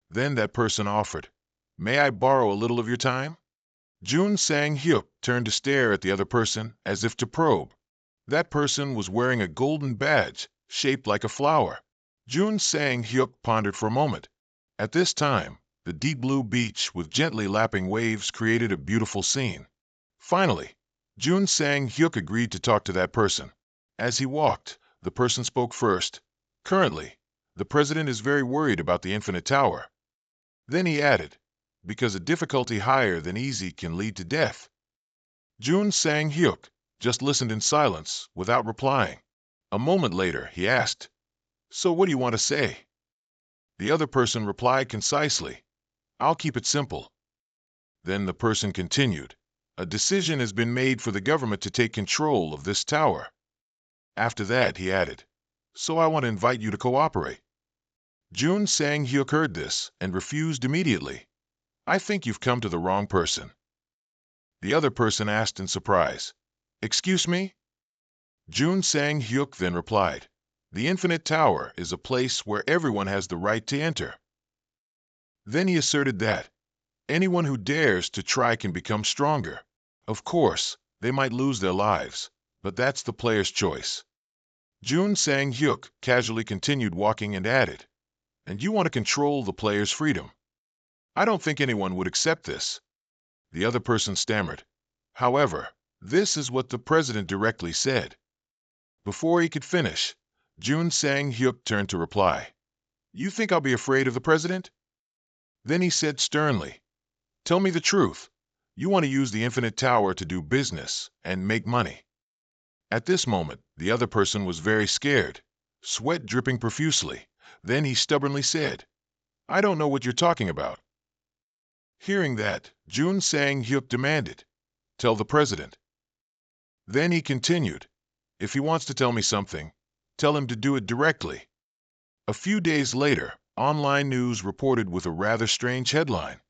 Then that person offered, "May I borrow a little of your time?" Jun Sang-hyuk turned to stare at the other person as if to probe. That person was wearing a golden badge shaped like a flower. Jun Sang-hyuk pondered for a moment. At this time, the deep blue beach with gently lapping waves created a beautiful scene. Finally, Jun Sang-hyuk agreed to talk to that person. As he walked, the person spoke first. "Currently, the president is very worried about the Infinite Tower." Then he added, "Because a difficulty higher than easy can lead to death." Jun Sang-hyuk just listened in silence, without replying. A moment later, he asked, "So what do you want to say?" The other person replied concisely, "I'll keep it simple." Then the person continued, "A decision has been made for the government to take control of this tower." After that, he added, "So I want to invite you to cooperate." Jun Sang-hyuk heard this and refused immediately. "I think you've come to the wrong person." The other person asked in surprise, "Excuse me?" Jun Sang-hyuk then replied, "The Infinite Tower is a place where everyone has the right to enter." Then he asserted that anyone who dares to try can become stronger. Of course, they might lose their lives, but that's the player's choice. Jun Sang-hyuk casually continued walking and added, "And you want to control the player's freedom. I don't think anyone would accept this." The other person stammered, "However, this is what the president directly said." Before he could finish, Jun Sang-hyuk turned to reply, "You think I'll be afraid of the president?" Then he said sternly, "Tell me the truth. You want to use the Infinite Tower to do business and make money." At this moment, the other person was very scared, sweat dripping profusely. Then he stubbornly said, "I don't know what you're talking about." Hearing that, Jun Sang-hyuk demanded, "Tell the president." Then he continued, "If he wants to tell me something, tell him to do it directly." A few days later, online news reported with a rather strange headline,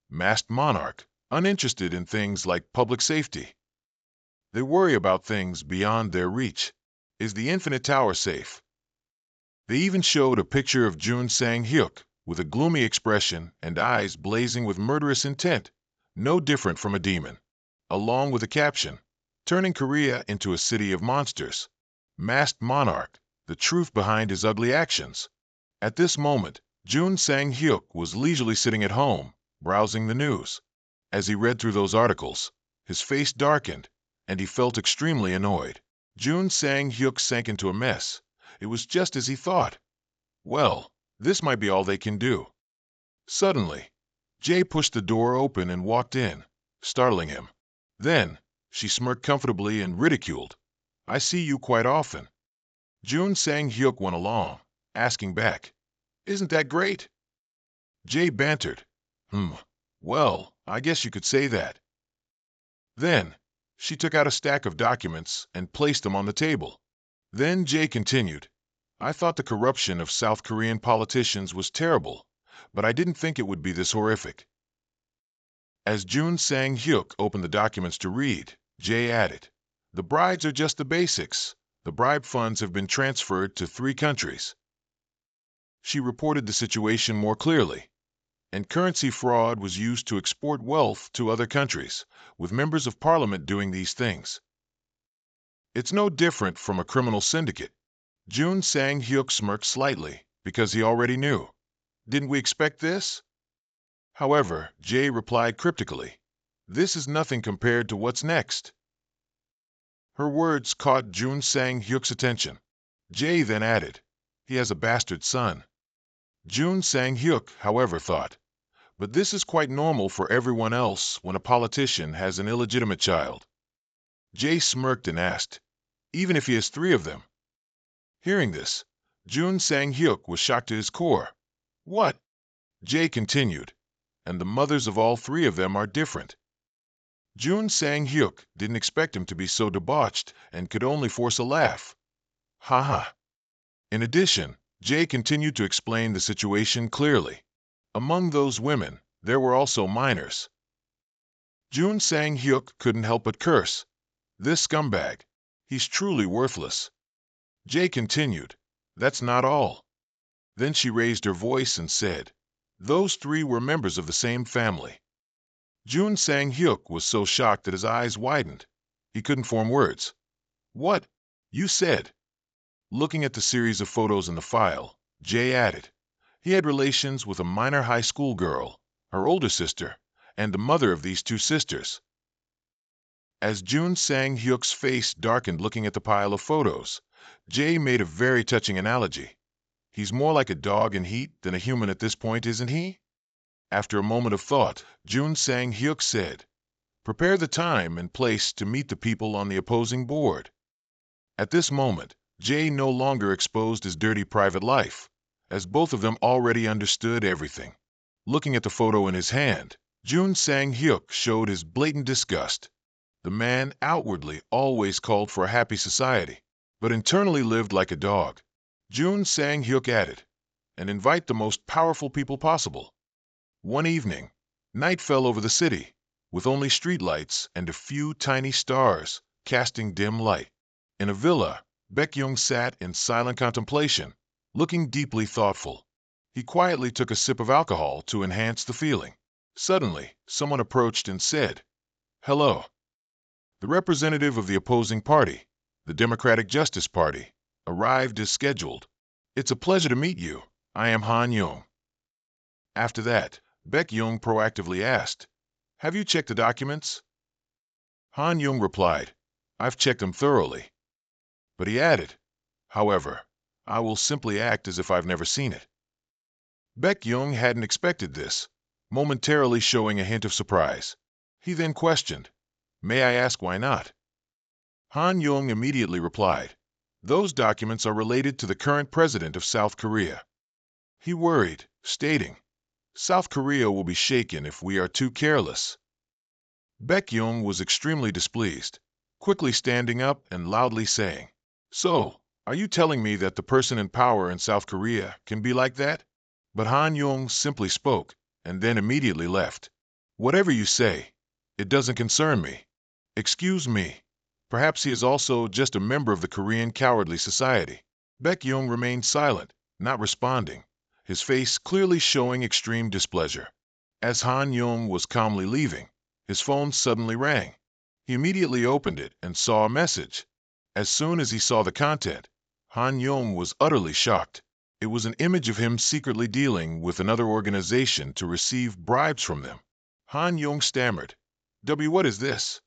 "Masked Monarch, uninterested in things like public safety. They worry about things beyond their reach. Is the Infinite Tower safe?" They even showed a picture of Jun Sang-hyuk with a gloomy expression and eyes blazing with murderous intent, no different from a demon, along with a caption, "Turning Korea into a city of monsters. Masked Monarch, the truth behind his ugly actions." At this moment, Jun Sang-hyuk was leisurely sitting at home, browsing the news. As he read through those articles, his face darkened, and he felt extremely annoyed. Jun Sang-hyuk sank into a mess. It was just as he thought. Well, this might be all they can do. Suddenly, Jay pushed the door open and walked in, startling him. Then, she smirked comfortably and ridiculed, "I see you quite often." Jun Sang-hyuk went along, asking back, "Isn't that great?" Jay bantered, Well, I guess you could say that." Then, she took out a stack of documents and placed them on the table. Then Jay continued, "I thought the corruption of South Korean politicians was terrible, but I didn't think it would be this horrific." As Jun Sang-hyuk opened the documents to read, Jay added, "The bribes are just the basics. The bribe funds have been transferred to 3 countries." She reported the situation more clearly, and currency fraud was used to export wealth to other countries, with members of parliament doing these things. It's no different from a criminal syndicate. Jun Sang-hyuk smirked slightly, because he already knew. Didn't we expect this? However, Jay replied cryptically, "This is nothing compared to what's next." Her words caught Jun Sang-hyuk's attention. Jay then added, "He has a bastard son." Jun Sang-hyuk, however, thought, "But this is quite normal for everyone else when a politician has an illegitimate child." Jay smirked and asked, "Even if he has 3 of them?" Hearing this, Jun Sang-hyuk was shocked to his core. "What?" Jay continued, "And the mothers of all 3 of them are different." Jun Sang-hyuk didn't expect him to be so debauched and could only force a laugh. Ha ha. In addition, Jay continued to explain the situation clearly. Among those women, there were also minors. Jun Sang-hyuk couldn't help but curse. This scumbag. He's truly worthless. Jay continued, "That's not all." Then she raised her voice and said, "Those 3 were members of the same family." Jun Sang-hyuk was so shocked that his eyes widened. He couldn't form words. "What? You said?" Looking at the series of photos in the file, Jay added, "He had relations with a minor high school girl, her older sister, and the mother of these 2 sisters." As Jun Sang-hyuk's face darkened looking at the pile of photos, Jay made a very touching analogy. "He's more like a dog in heat than a human at this point, isn't he?" After a moment of thought, Jun Sang-hyuk said, "Prepare the time and place to meet the people on the opposing board." At this moment, Jay no longer exposed his dirty private life, as both of them already understood everything. Looking at the photo in his hand, Jun Sang-hyuk showed his blatant disgust. The man outwardly always called for a happy society, but internally lived like a dog. Jun Sang-hyuk added, "And invite the most powerful people possible." One evening, night fell over the city, with only streetlights and a few tiny stars casting dim light. In a villa, Baekhyung sat in silent contemplation, looking deeply thoughtful. He quietly took a sip of alcohol to enhance the feeling. Suddenly, someone approached and said, "Hello." The representative of the opposing party, the Democratic Justice Party, arrived as scheduled. "It's a pleasure to meet you. I am Han Young." After that, Baekhyung proactively asked, "Have you checked the documents?" Han Young replied, "I've checked them thoroughly." But he added, "However, I will simply act as if I've never seen it." Baekhyung hadn't expected this, momentarily showing a hint of surprise. He then questioned, "May I ask why not?" Han Young immediately replied, "Those documents are related to the current president of South Korea." He worried, stating, "South Korea will be shaken if we are too careless." Baekhyung was extremely displeased, quickly standing up and loudly saying, "So, are you telling me that the person in power in South Korea can be like that?" But Han Young simply spoke, and then immediately left. "Whatever you say, it doesn't concern me. Excuse me. Perhaps he is also just a member of the Korean Cowardly Society." Baekhyung remained silent, not responding, his face clearly showing extreme displeasure. As Han Young was calmly leaving, his phone suddenly rang. He immediately opened it and saw a message. As soon as he saw the content, Han Young was utterly shocked. It was an image of him secretly dealing with another organization to receive bribes from them. Han Young stammered, What is this?"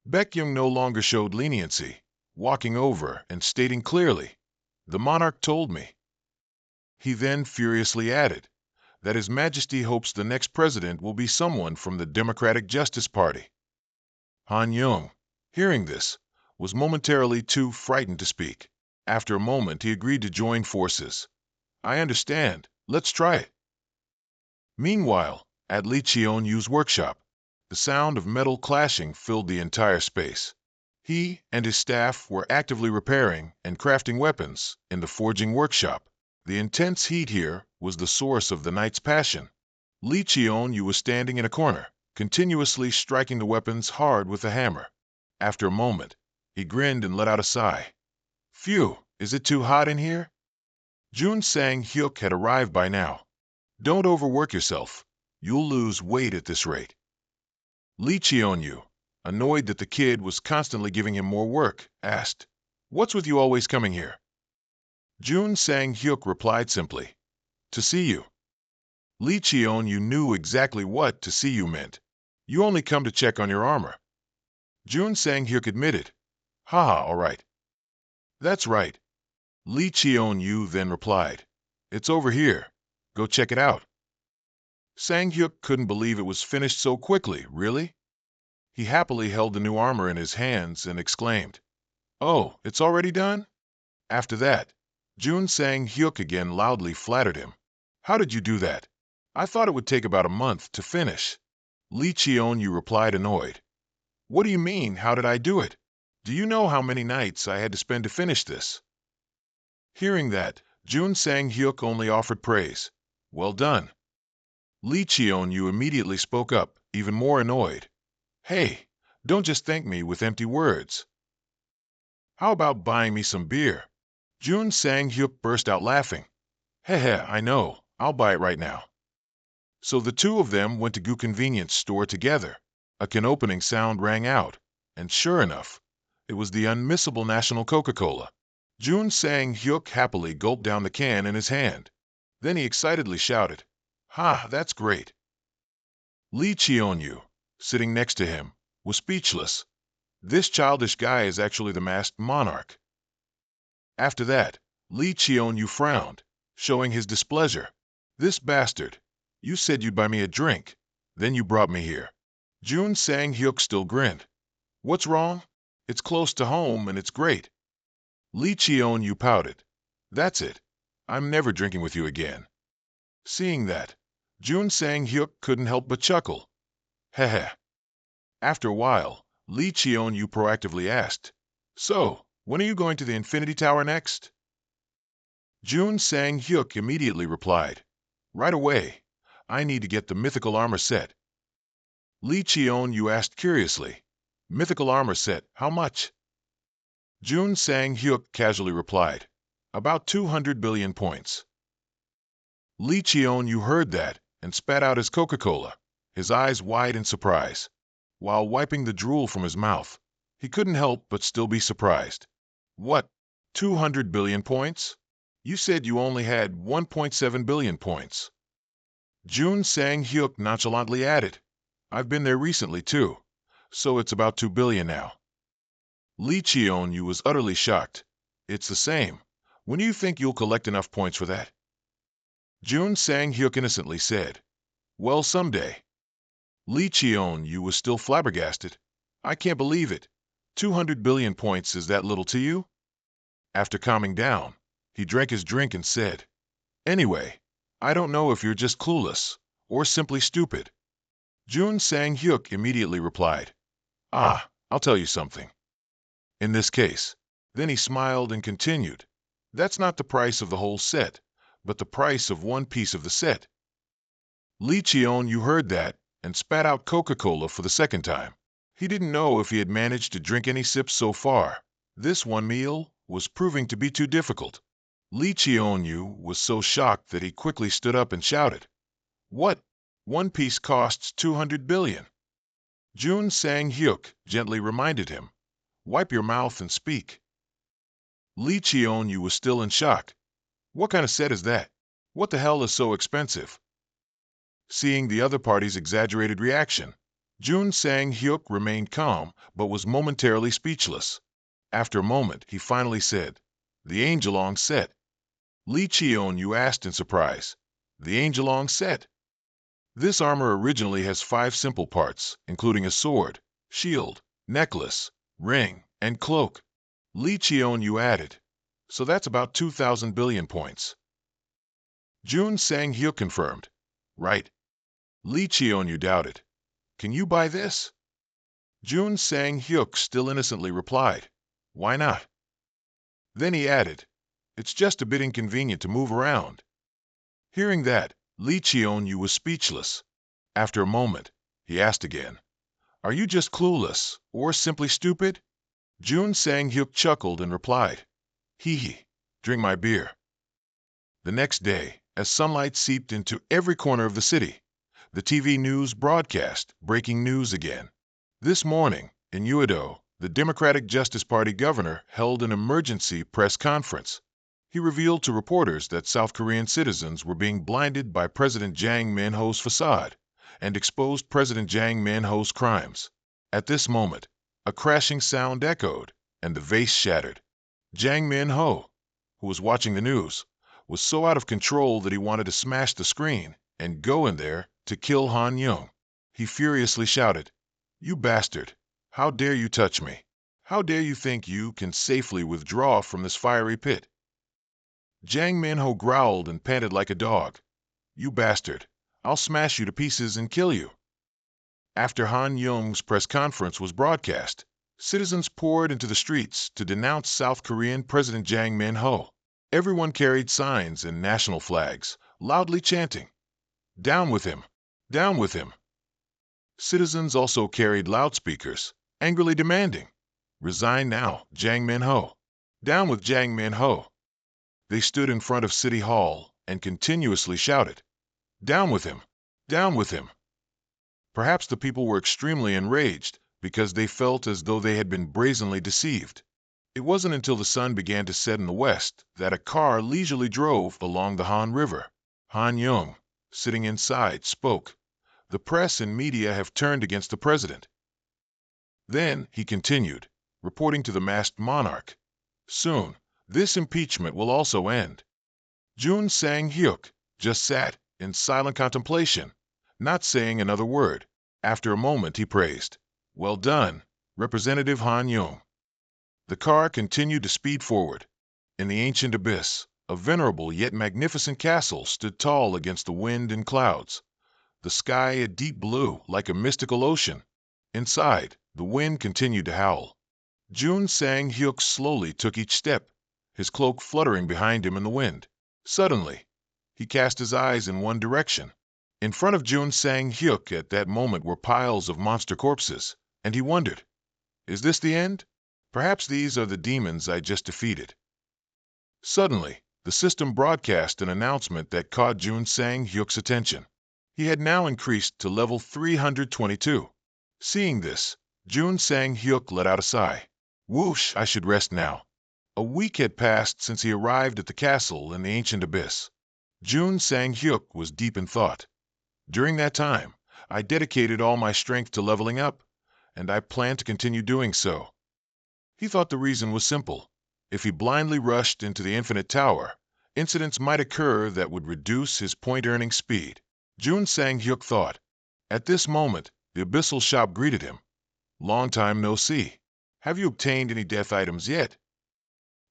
Baekhyung no longer showed leniency, walking over and stating clearly, "The monarch told me." He then furiously added that His Majesty hopes the next president will be someone from the Democratic Justice Party. Han Young, hearing this, was momentarily too frightened to speak. After a moment, he agreed to join forces. "I understand. Let's try it." Meanwhile, at Lee Cheon-yu's workshop, the sound of metal clashing filled the entire space. He and his staff were actively repairing and crafting weapons in the forging workshop. The intense heat here was the source of the night's passion. Lee Cheon-yu was standing in a corner, continuously striking the weapons hard with the hammer. After a moment, he grinned and let out a sigh. "Phew, is it too hot in here?" Jun Sang-hyuk had arrived by now. "Don't overwork yourself. You'll lose weight at this rate." Lee Cheon-yu, annoyed that the kid was constantly giving him more work, asked, "What's with you always coming here?" Jun Sang-hyuk replied simply, "To see you." Lee Cheon-yu knew exactly what "to see you" meant. "You only come to check on your armor." Jun Sang-hyuk admitted. Haha, all right. That's right. Lee Cheon-yu then replied. It's over here. Go check it out. Sang-hyuk couldn't believe it was finished so quickly, really? He happily held the new armor in his hands and exclaimed, Oh, it's already done? After that, Jun Sang-hyuk again loudly flattered him. How did you do that? I thought it would take about a month to finish. Lee Cheon-yu replied annoyed. What do you mean, how did I do it? Do you know how many nights I had to spend to finish this? Hearing that, Jun Sang-hyuk only offered praise. Well done. Lee Cheon-yu immediately spoke up, even more annoyed. Hey, don't just thank me with empty words. How about buying me some beer? Jun Sang-hyuk burst out laughing. Heh, I know. I'll buy it right now. So the two of them went to Goo convenience store together. A can opening sound rang out, and sure enough, it was the unmissable National Coca-Cola. Jun Sang-hyuk happily gulped down the can in his hand. Then he excitedly shouted, Ha, that's great. Lee Cheon-yu, sitting next to him, was speechless. This childish guy is actually the masked monarch. After that, Lee Cheon-yu frowned, showing his displeasure. This bastard. You said you'd buy me a drink. Then you brought me here. Jun Sang-hyuk still grinned. What's wrong? It's close to home and it's great. Lee Cheon-yu pouted. That's it. I'm never drinking with you again. Seeing that, Jun Sang-hyuk couldn't help but chuckle. Heh. After a while, Lee Cheon-yu proactively asked, So, when are you going to the Infinity Tower next? Jun Sang-hyuk immediately replied, Right away. I need to get the mythical armor set. Lee Cheon-yu asked curiously, Mythical armor set, how much? Jun Sang-hyuk casually replied, About 200 billion points. Lee Cheon-yu heard that and spat out his Coca-Cola, his eyes wide in surprise. While wiping the drool from his mouth, he couldn't help but still be surprised. What? 200 billion points? You said you only had 1.7 billion points. Jun Sang-hyuk nonchalantly added, I've been there recently too, so it's about 2 billion now. Lee Cheon-yu was utterly shocked. It's the same. When do you think you'll collect enough points for that? Jun Sang-hyuk innocently said, Well, someday. Lee Cheon-yu was still flabbergasted. I can't believe it. 200 billion points is that little to you? After calming down, he drank his drink and said, Anyway, I don't know if you're just clueless or simply stupid. Jun Sang-hyuk immediately replied, I'll tell you something. In this case, then he smiled and continued, That's not the price of the whole set, but the price of one piece of the set. Lee Cheon-yu heard that and spat out Coca-Cola for the second time. He didn't know if he had managed to drink any sips so far. This one meal was proving to be too difficult. Lee Cheon-yu was so shocked that he quickly stood up and shouted, What? One piece costs 200 billion. Jun Sang-hyuk gently reminded him, Wipe your mouth and speak. Lee Cheon-yu was still in shock. What kind of set is that? What the hell is so expensive? Seeing the other party's exaggerated reaction, Jun Sang-hyuk remained calm but was momentarily speechless. After a moment, he finally said, The Angelong set. Lee Cheon-yu asked in surprise, The Angelong set? This armor originally has 5 simple parts, including a sword, shield, necklace, ring, and cloak. Lee Cheon-yu added, So that's about 2,000 billion points. Jun Sang-hyuk confirmed, Right. Lee Cheon-yu doubted, Can you buy this? Jun Sang-hyuk still innocently replied, Why not? Then he added, It's just a bit inconvenient to move around. Hearing that, Lee Cheon-yu was speechless. After a moment, he asked again, Are you just clueless or simply stupid? Jun Sang-hyuk chuckled and replied, Hee, drink my beer. The next day, as sunlight seeped into every corner of the city, the TV news broadcast breaking news again. This morning, in Uido, the Democratic Justice Party governor held an emergency press conference. He revealed to reporters that South Korean citizens were being blinded by President Jang Min-ho's facade and exposed President Jang Min-ho's crimes. At this moment, A crashing sound echoed, and the vase shattered. Jang Min-ho, who was watching the news, was so out of control that he wanted to smash the screen and go in there to kill Han Young. He furiously shouted, "You bastard! How dare you touch me? How dare you think you can safely withdraw from this fiery pit?" Jang Min-ho growled and panted like a dog. "You bastard! I'll smash you to pieces and kill you." After Han Young's press conference was broadcast, citizens poured into the streets to denounce South Korean President Jang Min-ho. Everyone carried signs and national flags, loudly chanting, "Down with him! Down with him!" Citizens also carried loudspeakers, angrily demanding, "Resign now, Jang Min-ho! Down with Jang Min-ho!" They stood in front of City Hall and continuously shouted, "Down with him! Down with him!" Perhaps the people were extremely enraged because they felt as though they had been brazenly deceived. It wasn't until the sun began to set in the west that a car leisurely drove along the Han River. Han Young, sitting inside, spoke, "The press and media have turned against the president." Then he continued, reporting to the masked monarch, "Soon, this impeachment will also end." Jun Sang-hyuk just sat in silent contemplation, not saying another word. After a moment he praised, "Well done, Representative Han Young." The car continued to speed forward. In the ancient abyss, a venerable yet magnificent castle stood tall against the wind and clouds. The sky a deep blue like a mystical ocean. Inside, the wind continued to howl. Jun Sang-hyuk slowly took each step, his cloak fluttering behind him in the wind. Suddenly, he cast his eyes in one direction. In front of Jun Sang-hyuk at that moment were piles of monster corpses, and he wondered, "Is this the end? Perhaps these are the demons I just defeated." Suddenly, the system broadcast an announcement that caught Jun Sang-hyuk's attention. He had now increased to level 322. Seeing this, Jun Sang-hyuk let out a sigh. Whoosh, I should rest now. A week had passed since he arrived at the castle in the ancient abyss. Jun Sang-hyuk was deep in thought. During that time, I dedicated all my strength to leveling up, and I plan to continue doing so. He thought the reason was simple. If he blindly rushed into the infinite tower, incidents might occur that would reduce his point-earning speed. Jun Sang-hyuk thought. At this moment, the abyssal shop greeted him. "Long time no see. Have you obtained any death items yet?"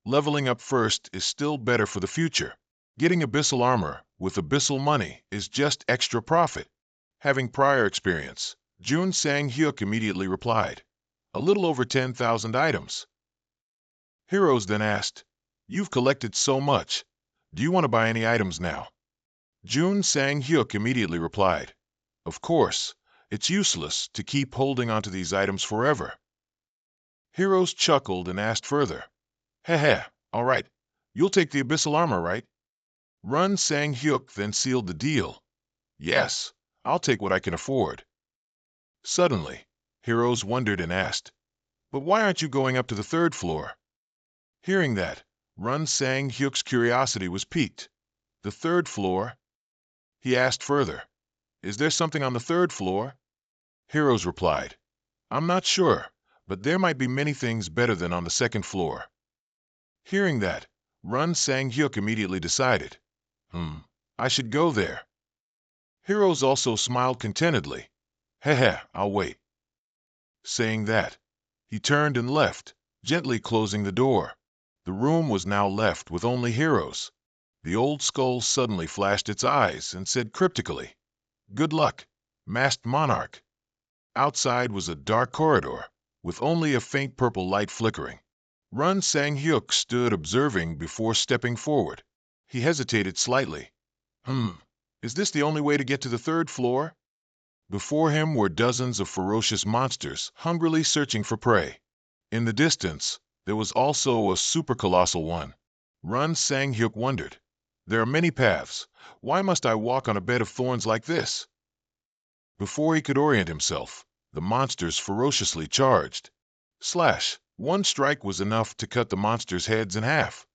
Leveling up first is still better for the future. Getting abyssal armor with abyssal money is just extra profit. Having prior experience, Jun Sang-hyuk immediately replied, "A little over 10,000 items." Heroes then asked, "You've collected so much. Do you want to buy any items now?" Jun Sang-hyuk immediately replied, "Of course, it's useless to keep holding onto these items forever." Heroes chuckled and asked further, "Heh, all right, you'll take the abyssal armor, right?" Run Sang-hyuk then sealed the deal. "Yes, I'll take what I can afford." Suddenly, Heroes wondered and asked, "But why aren't you going up to the third floor?" Hearing that, Run Sang-hyuk's curiosity was piqued. "The third floor?" He asked further, "Is there something on the third floor?" Heroes replied, "I'm not sure, but there might be many things better than on the second floor." Hearing that, Run Sang-hyuk immediately decided, I should go there." Heroes also smiled contentedly. "Heh, I'll wait." Saying that, he turned and left, gently closing the door. The room was now left with only Heroes. The old skull suddenly flashed its eyes and said cryptically, "Good luck, masked monarch." Outside was a dark corridor, with only a faint purple light flickering. Run Sang-hyuk stood observing before stepping forward. He hesitated slightly. Is this the only way to get to the third floor?" Before him were dozens of ferocious monsters hungrily searching for prey. In the distance, there was also a super-colossal one. Run Sang-hyuk wondered, "There are many paths. Why must I walk on a bed of thorns like this?" Before he could orient himself, the monsters ferociously charged. Slash! One strike was enough to cut the monsters' heads in half.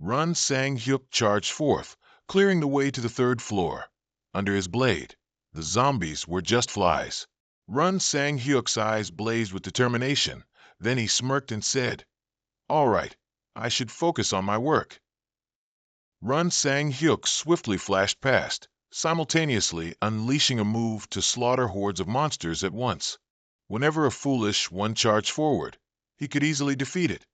Run Sang-hyuk charged forth, clearing the way to the third floor. Under his blade, the zombies were just flies. Run Sang-hyuk's eyes blazed with determination. Then he smirked and said, "All right, I should focus on my work." Run Sang Hyuk swiftly flashed past, simultaneously unleashing a move to slaughter hordes of monsters at once. Whenever a foolish one charged forward, he could easily defeat it.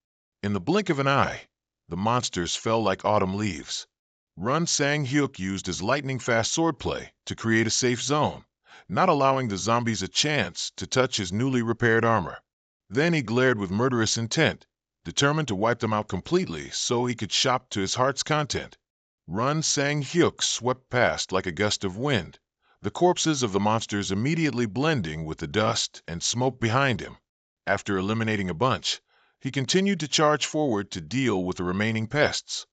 In the blink of an eye, the monsters fell like autumn leaves. Run Sang Hyuk used his lightning-fast swordplay to create a safe zone, not allowing the zombies a chance to touch his newly repaired armor. Then he glared with murderous intent, determined to wipe them out completely so he could shop to his heart's content. Run Sang Hyuk swept past like a gust of wind, the corpses of the monsters immediately blending with the dust and smoke behind him. After eliminating a bunch, he continued to charge forward to deal with the remaining pests.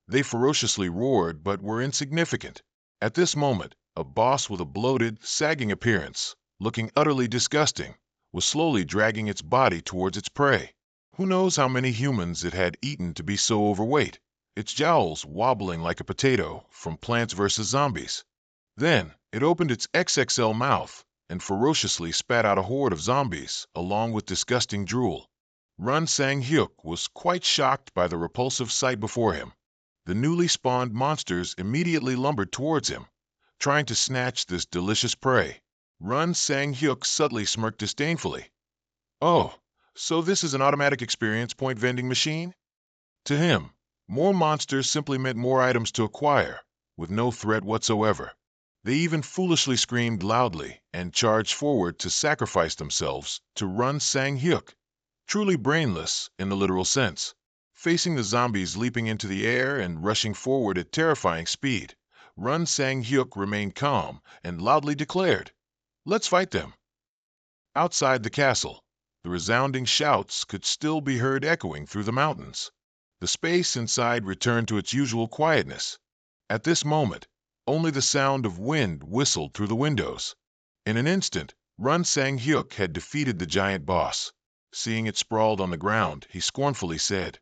They ferociously roared but were insignificant. At this moment, a boss with a bloated, sagging appearance, looking utterly disgusting, was slowly dragging its body towards its prey. Who knows how many humans it had eaten to be so overweight, its jowls wobbling like a potato from Plants vs. Zombies. Then, it opened its XXL mouth and ferociously spat out a horde of zombies along with disgusting drool. Run Sang Hyuk was quite shocked by the repulsive sight before him. The newly spawned monsters immediately lumbered towards him, trying to snatch this delicious prey. Run Sang Hyuk subtly smirked disdainfully. "Oh, so this is an automatic experience point vending machine?" To him, more monsters simply meant more items to acquire, with no threat whatsoever. They even foolishly screamed loudly and charged forward to sacrifice themselves to Run Sang Hyuk, truly brainless in the literal sense. Facing the zombies leaping into the air and rushing forward at terrifying speed, Run Sang Hyuk remained calm and loudly declared, "Let's fight them." Outside the castle, the resounding shouts could still be heard echoing through the mountains. The space inside returned to its usual quietness. At this moment, only the sound of wind whistled through the windows. In an instant, Run Sang Hyuk had defeated the giant boss. Seeing it sprawled on the ground, he scornfully said,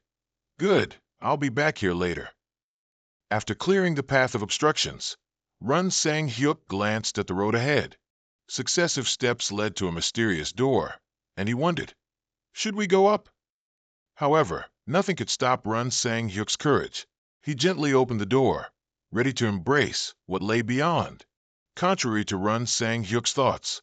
"Good, I'll be back here later." After clearing the path of obstructions, Run Sang Hyuk glanced at the road ahead. Successive steps led to a mysterious door, and he wondered, should we go up? However, nothing could stop Run Sang Hyuk's courage. He gently opened the door, ready to embrace what lay beyond. Contrary to Run Sang Hyuk's thoughts,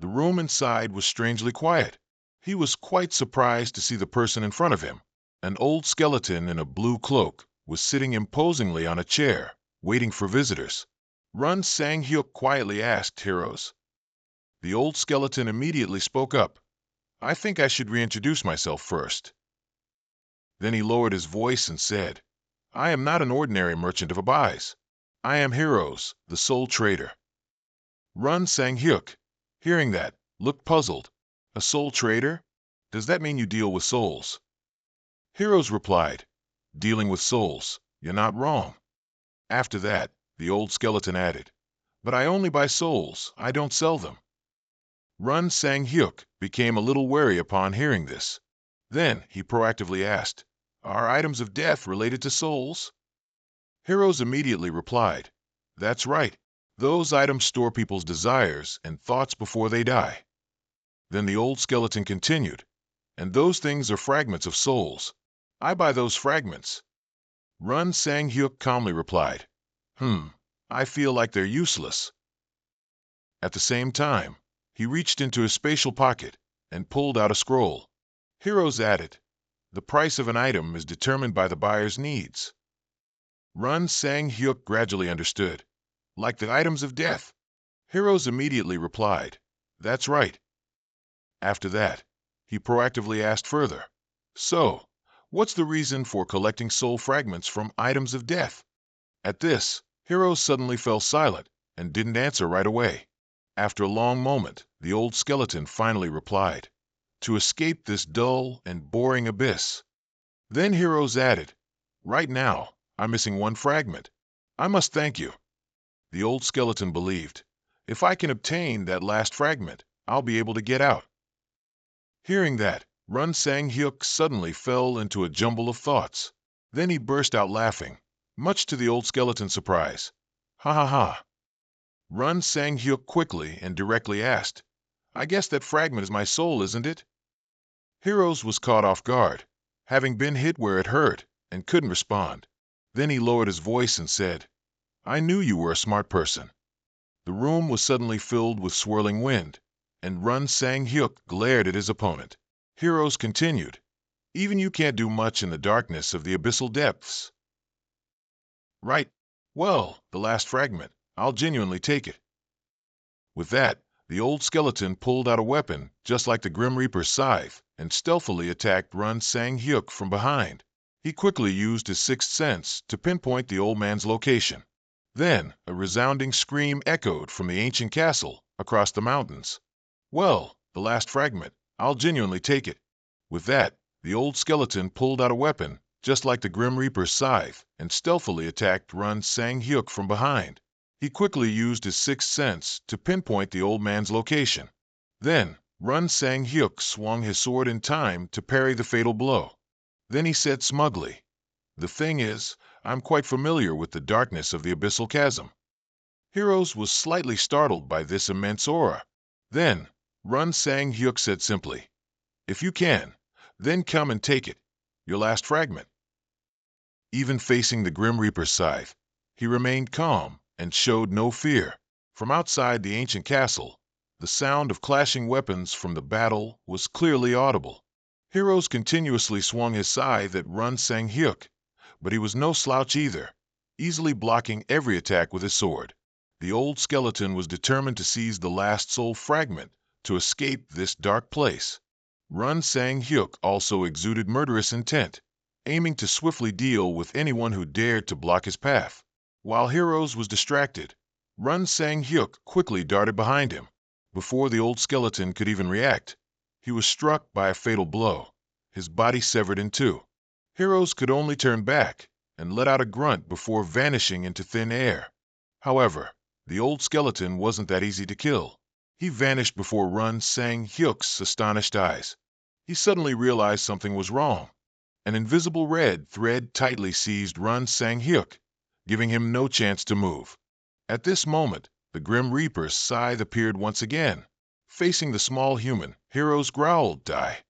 the room inside was strangely quiet. He was quite surprised to see the person in front of him. An old skeleton in a blue cloak was sitting imposingly on a chair, waiting for visitors. Run Sang Hyuk quietly asked heroes. The old skeleton immediately spoke up. "I think I should reintroduce myself first." Then he lowered his voice and said, "I am not an ordinary merchant of Abais. I am Heroes, the sole trader." Run Sang Hyuk, hearing that, looked puzzled. "A soul trader? Does that mean you deal with souls?" Heroes replied, "Dealing with souls, you're not wrong." After that, the old skeleton added, "But I only buy souls, I don't sell them." Run Sang Hyuk became a little wary upon hearing this. Then he proactively asked, "Are items of death related to souls?" Heroes immediately replied, "That's right. Those items store people's desires and thoughts before they die." Then the old skeleton continued, "And those things are fragments of souls. I buy those fragments." Run Sang Hyuk calmly replied, I feel like they're useless." At the same time, he reached into his spatial pocket and pulled out a scroll. Heroes added, "The price of an item is determined by the buyer's needs." Run Sang Hyuk gradually understood. "Like the items of death." Heroes immediately replied, "That's right." After that, he proactively asked further, "So, what's the reason for collecting soul fragments from items of death?" At this, Heroes suddenly fell silent and didn't answer right away. After a long moment, the old skeleton finally replied, "To escape this dull and boring abyss." Then Heroes added, "Right now, I'm missing one fragment. I must thank you." The old skeleton believed, "If I can obtain that last fragment, I'll be able to get out." Hearing that, Run Sang Hyuk suddenly fell into a jumble of thoughts. Then he burst out laughing, much to the old skeleton's surprise. "Ha ha ha." Run Sang Hyuk quickly and directly asked, "I guess that fragment is my soul, isn't it?" Heroes was caught off guard, having been hit where it hurt, and couldn't respond. Then he lowered his voice and said, "I knew you were a smart person." The room was suddenly filled with swirling wind, and Run Sang Hyuk glared at his opponent. Heroes continued, "Even you can't do much in the darkness of the abyssal depths." "Right. Well, the last fragment. I'll genuinely take it." With that, the old skeleton pulled out a weapon, just like the Grim Reaper's scythe, and stealthily attacked Run Sang Hyuk from behind. He quickly used his sixth sense to pinpoint the old man's location. Then, a resounding scream echoed from the ancient castle across the mountains. "Well, the last fragment. I'll genuinely take it." With that, the old skeleton pulled out a weapon, just like the Grim Reaper's scythe, and stealthily attacked Run Sang Hyuk from behind. He quickly used his sixth sense to pinpoint the old man's location. Then, Run Sang Hyuk swung his sword in time to parry the fatal blow. Then he said smugly, "The thing is, I'm quite familiar with the darkness of the abyssal chasm." Heroes was slightly startled by this immense aura. Then, Run Sang Hyuk said simply, "If you can, then come and take it, your last fragment." Even facing the Grim Reaper's scythe, he remained calm and showed no fear. From outside the ancient castle, the sound of clashing weapons from the battle was clearly audible. Heroes continuously swung his scythe at Run Sang Hyuk, but he was no slouch either, easily blocking every attack with his sword. The old skeleton was determined to seize the last soul fragment to escape this dark place. Run Sang Hyuk also exuded murderous intent, aiming to swiftly deal with anyone who dared to block his path. While Heroes was distracted, Run Sang Hyuk quickly darted behind him. Before the old skeleton could even react, he was struck by a fatal blow, his body severed in two. Heroes could only turn back and let out a grunt before vanishing into thin air. However, the old skeleton wasn't that easy to kill. He vanished before Run Sang Hyuk's astonished eyes. He suddenly realized something was wrong. An invisible red thread tightly seized Run Sang Hyuk, giving him no chance to move. At this moment, the Grim Reaper's scythe appeared once again. Facing the small human, Heroes growled, "Die."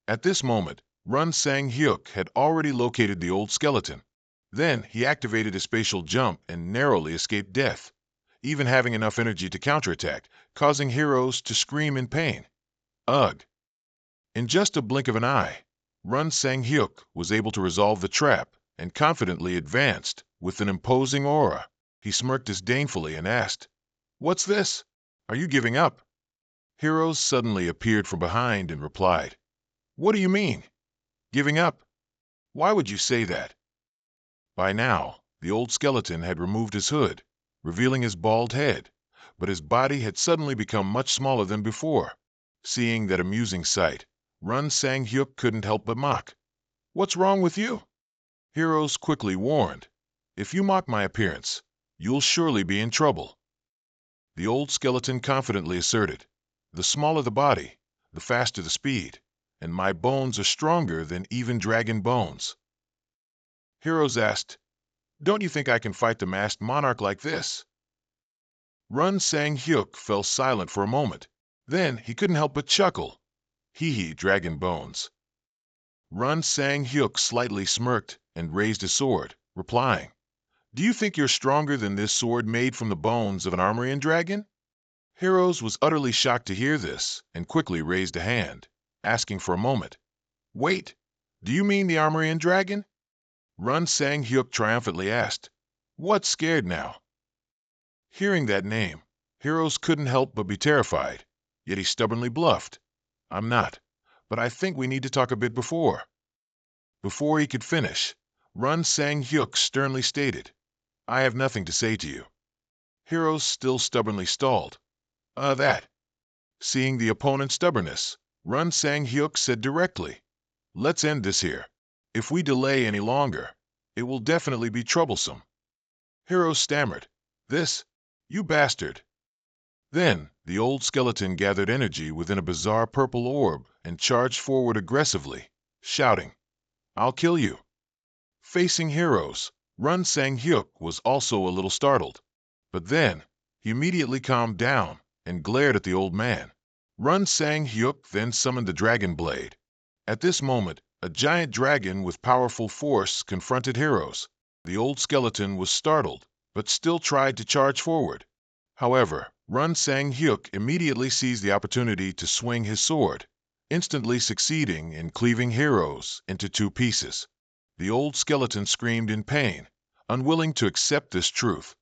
At this moment, Run Sang Hyuk had already located the old skeleton. Then he activated his spatial jump and narrowly escaped death, even having enough energy to counterattack, causing Heroes to scream in pain. Ugh! In just a blink of an eye, Run Sang Hyuk was able to resolve the trap and confidently advanced with an imposing aura. He smirked disdainfully and asked, "What's this? Are you giving up?" Heroes suddenly appeared from behind and replied, "What do you mean? Giving up? Why would you say that?" By now, the old skeleton had removed his hood, revealing his bald head, but his body had suddenly become much smaller than before. Seeing that amusing sight, Run Sang Hyuk couldn't help but mock. "What's wrong with you?" Heroes quickly warned, "If you mock my appearance, you'll surely be in trouble." The old skeleton confidently asserted, "The smaller the body, the faster the speed, and my bones are stronger than even dragon bones." Heroes asked, "Don't you think I can fight the masked monarch like this?" Run Sang Hyuk fell silent for a moment. Then he couldn't help but chuckle. Hee dragon bones. Run Sang Hyuk slightly smirked and raised his sword, replying, "Do you think you're stronger than this sword made from the bones of an Armorian dragon?" Heroes was utterly shocked to hear this and quickly raised a hand, asking for a moment. "Wait, do you mean the Armorian dragon?" Run Sang Hyuk triumphantly asked, "What's scared now?" Hearing that name, Heroes couldn't help but be terrified, yet he stubbornly bluffed. "I'm not, but I think we need to talk a bit before." Before he could finish, Run Sang Hyuk sternly stated, "I have nothing to say to you." Heroes still stubbornly stalled. That." Seeing the opponent's stubbornness, Run Sang Hyuk said directly, "Let's end this here. If we delay any longer, it will definitely be troublesome." Heroes stammered, "This, you bastard." Then the old skeleton gathered energy within a bizarre purple orb and charged forward aggressively, shouting, "I'll kill you." Facing Heroes, Run Sang Hyuk was also a little startled, but then he immediately calmed down and glared at the old man. Run Sang Hyuk then summoned the dragon blade At this moment, a giant dragon with powerful force confronted heroes. The old skeleton was startled, but still tried to charge forward. However, Run Sang Hyuk immediately seized the opportunity to swing his sword, instantly succeeding in cleaving heroes into two pieces. The old skeleton screamed in pain, unwilling to accept this truth.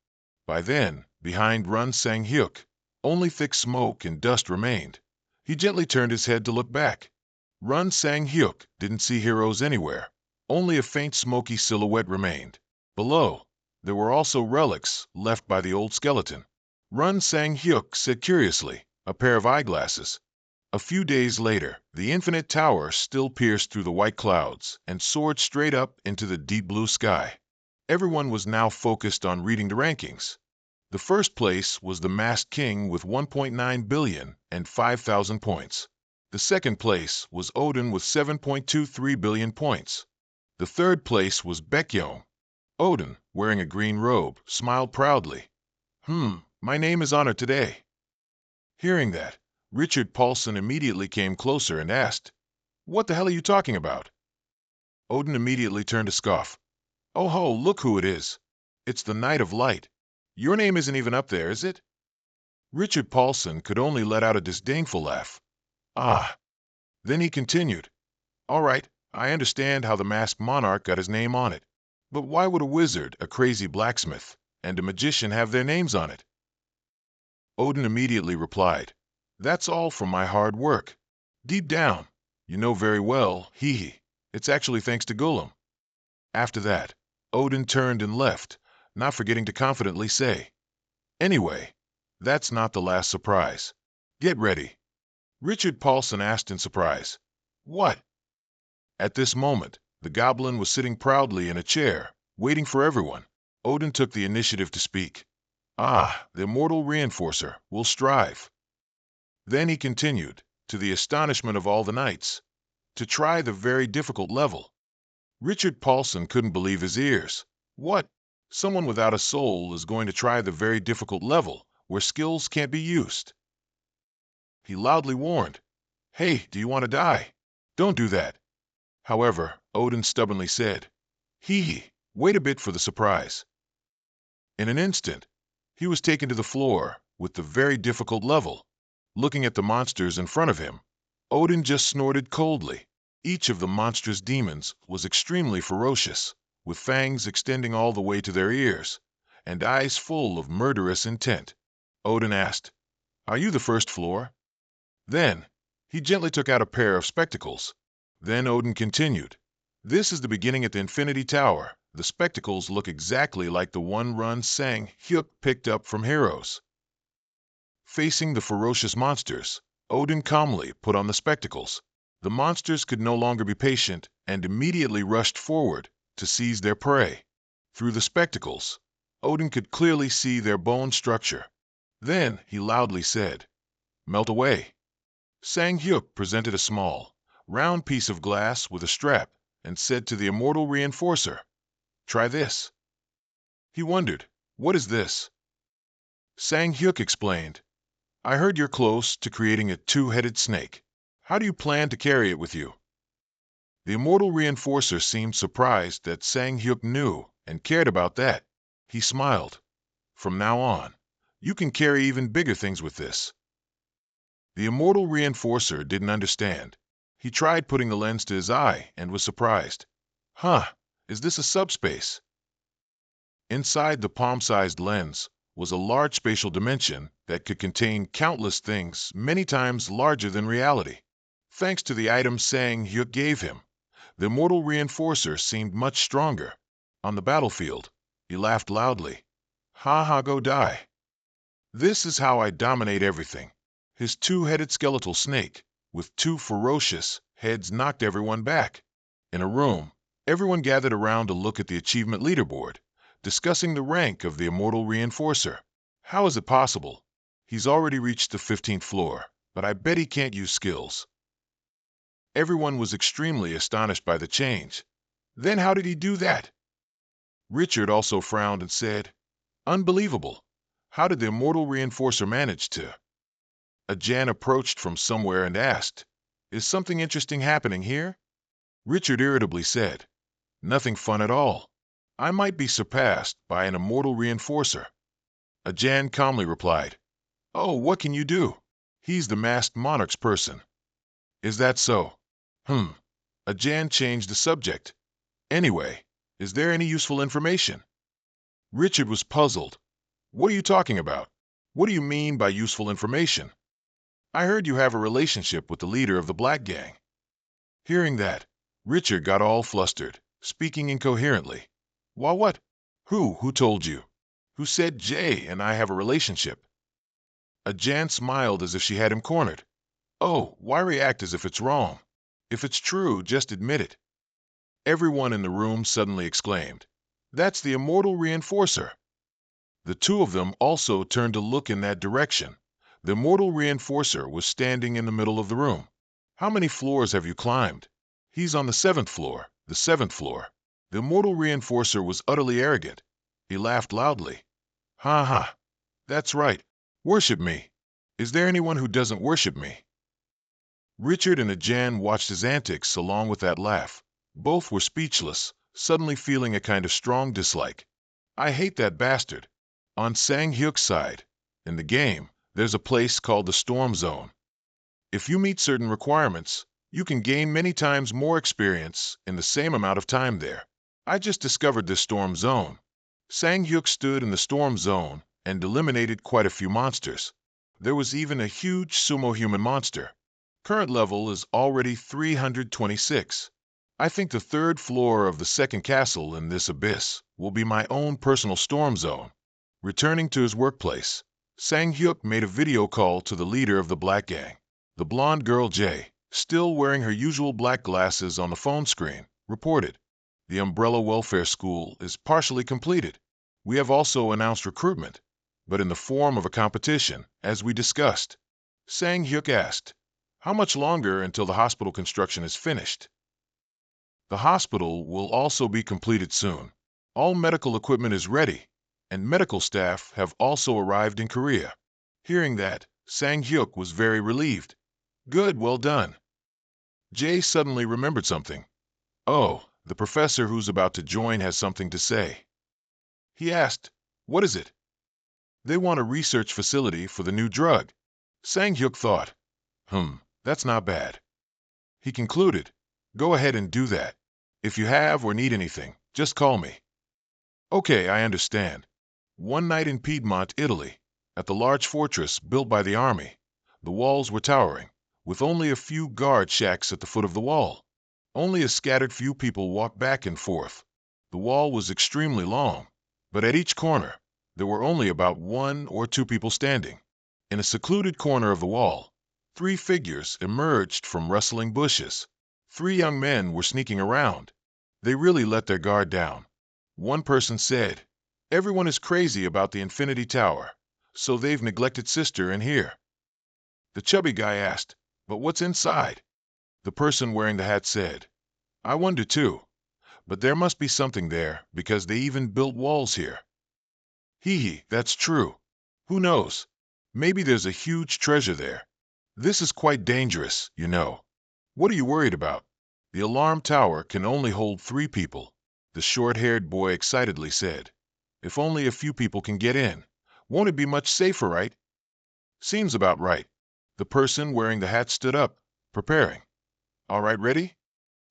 By then, behind Run Sang Hyuk, only thick smoke and dust remained. He gently turned his head to look back. Run Sang Hyuk didn't see heroes anywhere. Only a faint smoky silhouette remained. Below, there were also relics left by the old skeleton. Run Sang Hyuk said curiously, a pair of eyeglasses. A few days later, the infinite tower still pierced through the white clouds and soared straight up into the deep blue sky. Everyone was now focused on reading the rankings. The first place was the Masked King with 1.9 billion and 5,000 points. The second place was Odin with 7.23 billion points. The third place was Baekhyun. Odin, wearing a green robe, smiled proudly. My name is honored today. Hearing that, Richard Paulson immediately came closer and asked, "What the hell are you talking about?" Odin immediately turned to scoff. "Oh ho, look who it is. It's the Knight of Light. Your name isn't even up there, is it?" Richard Paulson could only let out a disdainful laugh. Ah. Then he continued, "All right, I understand how the masked monarch got his name on it. But why would a wizard, a crazy blacksmith, and a magician have their names on it?" Odin immediately replied, "That's all from my hard work. Deep down, you know very well, it's actually thanks to Golem." After that, Odin turned and left, not forgetting to confidently say, "Anyway, that's not the last surprise. Get ready." Richard Paulson asked in surprise, "What?" At this moment, the goblin was sitting proudly in a chair, waiting for everyone. Odin took the initiative to speak. The immortal reinforcer will strive. Then he continued, to the astonishment of all the knights, to try the very difficult level. Richard Paulson couldn't believe his ears. What? Someone without a soul is going to try the very difficult level, where skills can't be used? He loudly warned, "Hey, do you want to die? Don't do that." However, Odin stubbornly said, wait a bit for the surprise." In an instant, he was taken to the floor with the very difficult level. Looking at the monsters in front of him, Odin just snorted coldly. Each of the monstrous demons was extremely ferocious, with fangs extending all the way to their ears, and eyes full of murderous intent. Odin asked, "Are you the first floor?" Then, he gently took out a pair of spectacles. Then Odin continued, "This is the beginning at the Infinity Tower. The spectacles look exactly like the one Run Sang Hyuk picked up from Heroes." Facing the ferocious monsters, Odin calmly put on the spectacles. The monsters could no longer be patient and immediately rushed forward to seize their prey. Through the spectacles, Odin could clearly see their bone structure. Then he loudly said, "Melt away." Sang Hyuk presented a small, round piece of glass with a strap and said to the immortal reinforcer, "Try this." He wondered, "What is this?" Sang Hyuk explained, "I heard you're close to creating a two-headed snake. How do you plan to carry it with you?" The immortal reinforcer seemed surprised that Sang Hyuk knew and cared about that. He smiled. "From now on, you can carry even bigger things with this." The immortal reinforcer didn't understand. He tried putting the lens to his eye and was surprised. Is this a subspace? Inside the palm-sized lens was a large spatial dimension that could contain countless things many times larger than reality. Thanks to the items Sang Hyuk gave him, the immortal reinforcer seemed much stronger. On the battlefield, he laughed loudly. Go die. This is how I dominate everything." His two-headed skeletal snake, with two ferocious heads, knocked everyone back. In a room, everyone gathered around to look at the achievement leaderboard, discussing the rank of the immortal reinforcer. How is it possible? He's already reached the 15th floor, but I bet he can't use skills. Everyone was extremely astonished by the change. Then how did he do that? Richard also frowned and said, "Unbelievable. How did the immortal reinforcer manage to?" A Jan approached from somewhere and asked, Is something interesting happening here? Richard irritably said. Nothing fun at all. I might be surpassed by an immortal reinforcer. Ajan calmly replied, Oh, what can you do? He's the masked monarch's person. Is that so? Ajan changed the subject. Anyway, is there any useful information? Richard was puzzled. What are you talking about? What do you mean by useful information? I heard you have a relationship with the leader of the Black Gang. Hearing that, Richard got all flustered, speaking incoherently. Why what? Who told you? Who said Jay and I have a relationship? Ajan smiled as if she had him cornered. Oh, why react as if it's wrong? If it's true, just admit it. Everyone in the room suddenly exclaimed, That's the immortal reinforcer. The two of them also turned to look in that direction. The immortal reinforcer was standing in the middle of the room. How many floors have you climbed? He's on the 7th floor, the 7th floor. The immortal reinforcer was utterly arrogant. He laughed loudly. Ha ha. That's right. Worship me. Is there anyone who doesn't worship me? Richard and Ajan watched his antics along with that laugh. Both were speechless, suddenly feeling a kind of strong dislike. I hate that bastard. On Sang Hyuk's side, in the game, there's a place called the Storm Zone. If you meet certain requirements, you can gain many times more experience in the same amount of time there. I just discovered this Storm Zone. Sang Hyuk stood in the Storm Zone and eliminated quite a few monsters. There was even a huge sumo human monster. Current level is already 326. I think the 3rd floor of the 2nd castle in this abyss will be my own personal storm zone. Returning to his workplace, Sang Hyuk made a video call to the leader of the Black Gang. The blonde girl Jay, still wearing her usual black glasses on the phone screen, reported, The Umbrella Welfare School is partially completed. We have also announced recruitment, but in the form of a competition, as we discussed. Sang Hyuk asked, How much longer until the hospital construction is finished? The hospital will also be completed soon. All medical equipment is ready, and medical staff have also arrived in Korea. Hearing that, Sang Hyuk was very relieved. Good, well done. Jay suddenly remembered something. Oh, the professor who's about to join has something to say. He asked, What is it? They want a research facility for the new drug. Sang Hyuk thought, that's not bad. He concluded, Go ahead and do that. If you have or need anything, just call me. Okay, I understand. One night in Piedmont, Italy, at the large fortress built by the army, the walls were towering, with only a few guard shacks at the foot of the wall. Only a scattered few people walked back and forth. The wall was extremely long, but at each corner, there were only about 1 or 2 people standing. In a secluded corner of the wall, 3 figures emerged from rustling bushes. 3 young men were sneaking around. They really let their guard down. One person said, Everyone is crazy about the Infinity Tower, so they've neglected Sister in here. The chubby guy asked, But what's inside? The person wearing the hat said, I wonder too, but there must be something there because they even built walls here. Hee, that's true. Who knows? Maybe there's a huge treasure there. This is quite dangerous, you know. What are you worried about? The alarm tower can only hold 3 people, the short-haired boy excitedly said. If only a few people can get in, won't it be much safer, right? Seems about right. The person wearing the hat stood up, preparing. All right, ready?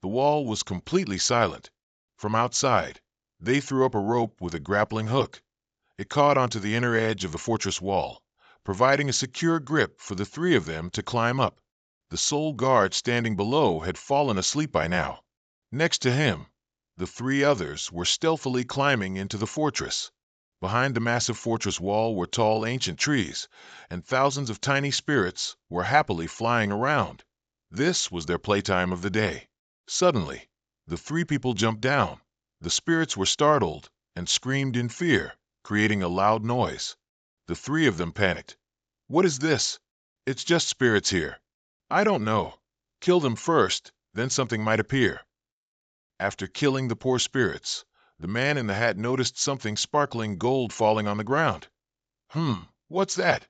The wall was completely silent. From outside, they threw up a rope with a grappling hook. It caught onto the inner edge of the fortress wall, providing a secure grip for the 3 of them to climb up. The sole guard standing below had fallen asleep by now. Next to him, the 3 others were stealthily climbing into the fortress. Behind the massive fortress wall were tall ancient trees, and thousands of tiny spirits were happily flying around. This was their playtime of the day. Suddenly, the 3 people jumped down. The spirits were startled and screamed in fear, creating a loud noise. The 3 of them panicked. What is this? It's just spirits here. I don't know. Kill them first, then something might appear. After killing the poor spirits, the man in the hat noticed something sparkling gold falling on the ground. What's that?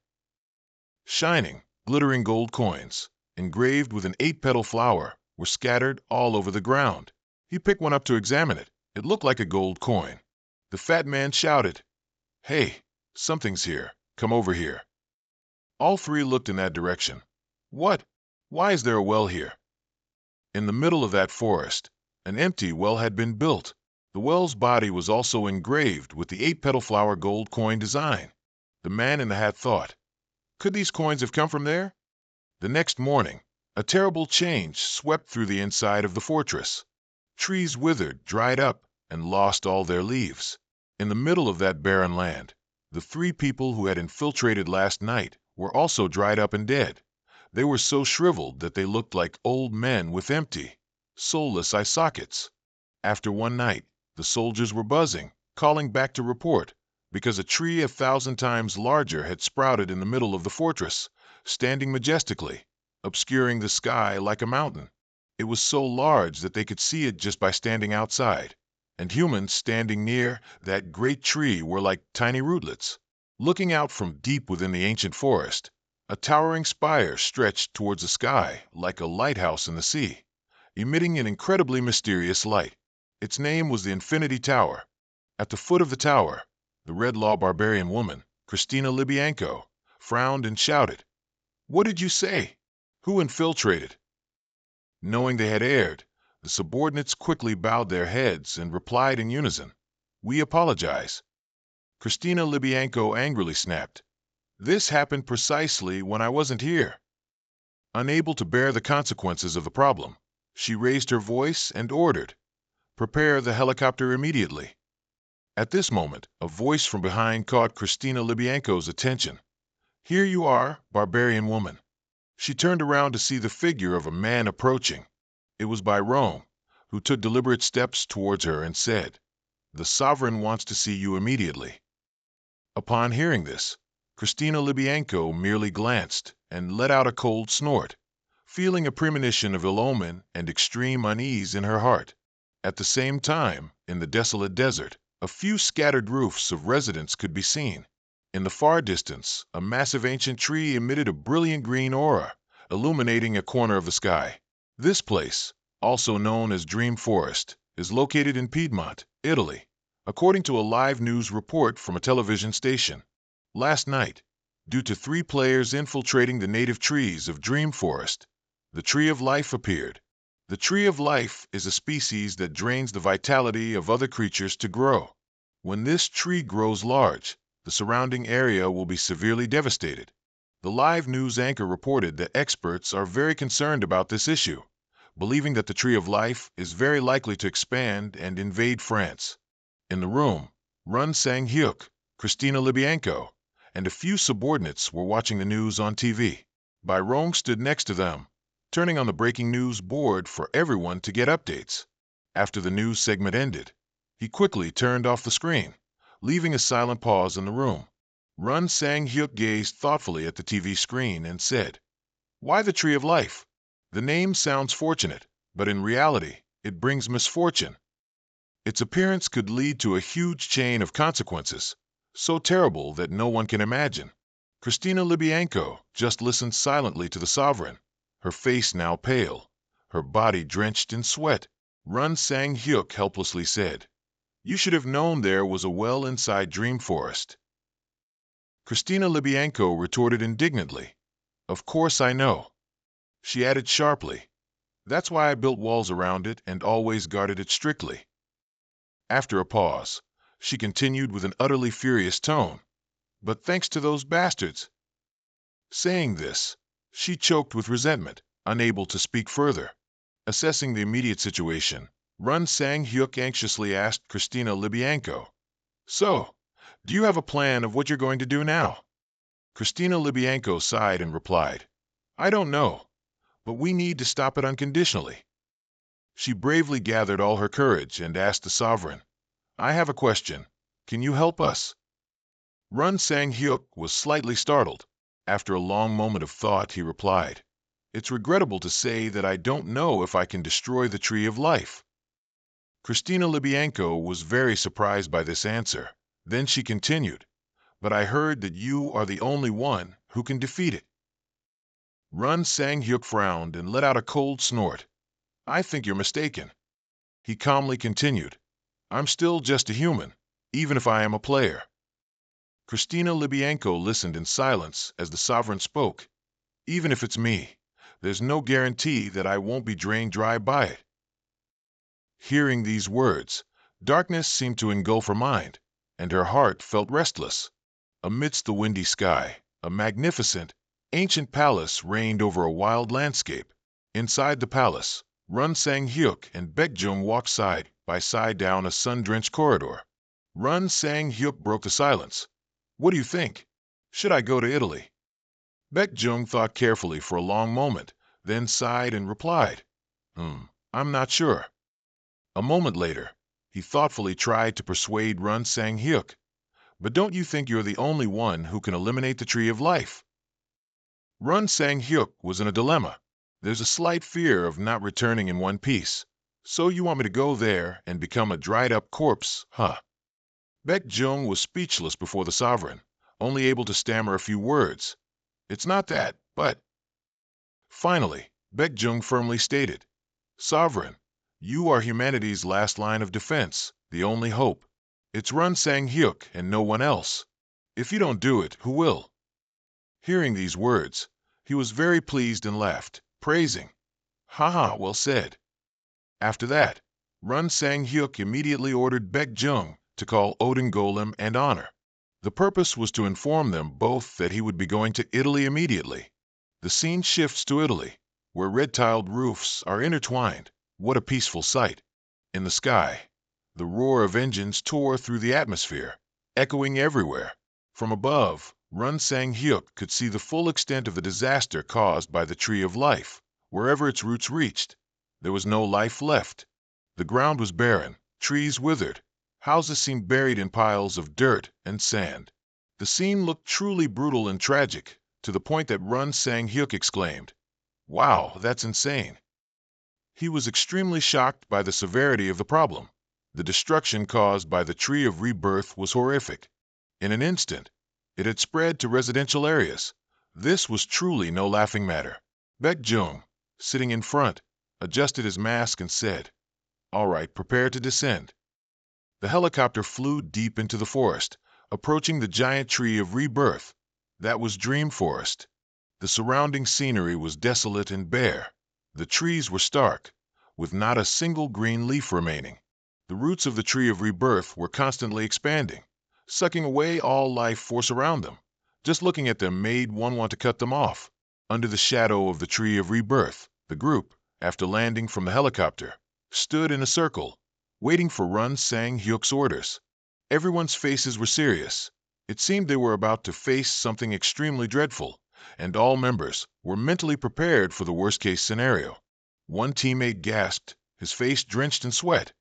Shining, glittering gold coins. engraved with an 8-petal flower, were scattered all over the ground. He picked one up to examine it. It looked like a gold coin. The fat man shouted, "Hey, something's here. Come over here." All three looked in that direction. "What? Why is there a well here?" In the middle of that forest, an empty well had been built. The well's body was also engraved with the 8-petal flower gold coin design. The man in the hat thought, could these coins have come from there? The next morning, a terrible change swept through the inside of the fortress. Trees withered, dried up, and lost all their leaves. In the middle of that barren land, the 3 people who had infiltrated last night were also dried up and dead. They were so shriveled that they looked like old men with empty, soulless eye sockets. After one night, the soldiers were buzzing, calling back to report, because a tree 1,000 times larger had sprouted in the middle of the fortress, standing majestically, obscuring the sky like a mountain. It was so large that they could see it just by standing outside, and humans standing near that great tree were like tiny rootlets. Looking out from deep within the ancient forest, a towering spire stretched towards the sky like a lighthouse in the sea, emitting an incredibly mysterious light. Its name was the Infinity Tower. At the foot of the tower, the Red Law barbarian woman, Christina Libyanko, frowned and shouted, "What did you say? Who infiltrated?" Knowing they had erred, the subordinates quickly bowed their heads and replied in unison, "We apologize." Christina Libyanko angrily snapped, "This happened precisely when I wasn't here." Unable to bear the consequences of the problem, she raised her voice and ordered, "Prepare the helicopter immediately." At this moment, a voice from behind caught Christina Libyanko's attention. "Here you are, barbarian woman." She turned around to see the figure of a man approaching. It was Rome, who took deliberate steps towards her and said, "The sovereign wants to see you immediately." Upon hearing this, Christina Libyanko merely glanced and let out a cold snort, feeling a premonition of ill omen and extreme unease in her heart. At the same time, in the desolate desert, a few scattered roofs of residents could be seen. In the far distance, a massive ancient tree emitted a brilliant green aura, illuminating a corner of the sky. This place, also known as Dream Forest, is located in Piedmont, Italy, according to a live news report from a television station. Last night, due to 3 players infiltrating the native trees of Dream Forest, the Tree of Life appeared. The Tree of Life is a species that drains the vitality of other creatures to grow. When this tree grows large, the surrounding area will be severely devastated. The live news anchor reported that experts are very concerned about this issue, believing that the Tree of Life is very likely to expand and invade France. In the room, Run Sang-hyuk, Christina Libyanko, and a few subordinates were watching the news on TV. Rome stood next to them, turning on the breaking news board for everyone to get updates. After the news segment ended, he quickly turned off the screen, leaving a silent pause in the room. Run Sang-hyuk gazed thoughtfully at the TV screen and said, "Why the Tree of Life? The name sounds fortunate, but in reality, it brings misfortune. Its appearance could lead to a huge chain of consequences, so terrible that no one can imagine." Christina Libyanko just listened silently to the sovereign, her face now pale, her body drenched in sweat. Run Sang-hyuk helplessly said, "You should have known there was a well inside Dream Forest." Christina Libyanko retorted indignantly, "Of course I know." She added sharply, "That's why I built walls around it and always guarded it strictly." After a pause, she continued with an utterly furious tone, "But thanks to those bastards." Saying this, she choked with resentment, unable to speak further. Assessing the immediate situation, Run Sang-hyuk anxiously asked Christina Libyanko, "So, do you have a plan of what you're going to do now?" Christina Libyanko sighed and replied, "I don't know, but we need to stop it unconditionally." She bravely gathered all her courage and asked the sovereign, "I have a question. Can you help us?" Run Sang-hyuk was slightly startled. After a long moment of thought, he replied, "It's regrettable to say that I don't know if I can destroy the Tree of Life." Christina Libyanko was very surprised by this answer. Then she continued, "But I heard that you are the only one who can defeat it." Run Sang-hyuk frowned and let out a cold snort. I think you're mistaken. He calmly continued. I'm still just a human, even if I am a player. Christina Libyanko listened in silence as the sovereign spoke. Even if it's me, there's no guarantee that I won't be drained dry by it. Hearing these words, darkness seemed to engulf her mind, and her heart felt restless. Amidst the windy sky, a magnificent, ancient palace reigned over a wild landscape. Inside the palace, Run Sang-hyuk and Baekjung walked side by side down a sun-drenched corridor. Run Sang-hyuk broke the silence. What do you think? Should I go to Italy? Baekjung thought carefully for a long moment, then sighed and replied, I'm not sure. A moment later, he thoughtfully tried to persuade Run Sang-hyuk. But don't you think you're the only one who can eliminate the Tree of Life? Run Sang-hyuk was in a dilemma. There's a slight fear of not returning in one piece. So you want me to go there and become a dried-up corpse, huh? Baekjung was speechless before the sovereign, only able to stammer a few words. It's not that, but... Finally, Baekjung firmly stated, Sovereign, you are humanity's last line of defense, the only hope. It's Run Sang-hyuk and no one else. If you don't do it, who will? Hearing these words, he was very pleased and laughed, praising. Haha, well said. After that, Run Sang-hyuk immediately ordered Baekjung to call Odin Golem and Honor. The purpose was to inform them both that he would be going to Italy immediately. The scene shifts to Italy, where red-tiled roofs are intertwined. What a peaceful sight. In the sky, the roar of engines tore through the atmosphere, echoing everywhere. From above, Run Sang-hyuk could see the full extent of the disaster caused by the Tree of Life. Wherever its roots reached, there was no life left. The ground was barren, trees withered, houses seemed buried in piles of dirt and sand. The scene looked truly brutal and tragic, to the point that Run Sang-hyuk exclaimed, Wow, that's insane. He was extremely shocked by the severity of the problem. The destruction caused by the Tree of Rebirth was horrific. In an instant, it had spread to residential areas. This was truly no laughing matter. Baekjung, sitting in front, adjusted his mask and said, All right, prepare to descend. The helicopter flew deep into the forest, approaching the giant Tree of Rebirth. That was Dream Forest. The surrounding scenery was desolate and bare. The trees were stark, with not a single green leaf remaining. The roots of the Tree of Rebirth were constantly expanding, sucking away all life force around them. Just looking at them made one want to cut them off. Under the shadow of the Tree of Rebirth, the group, after landing from the helicopter, stood in a circle, waiting for Run Sang-hyuk's orders. Everyone's faces were serious. It seemed they were about to face something extremely dreadful, and all members were mentally prepared for the worst-case scenario. One teammate gasped, his face drenched in sweat.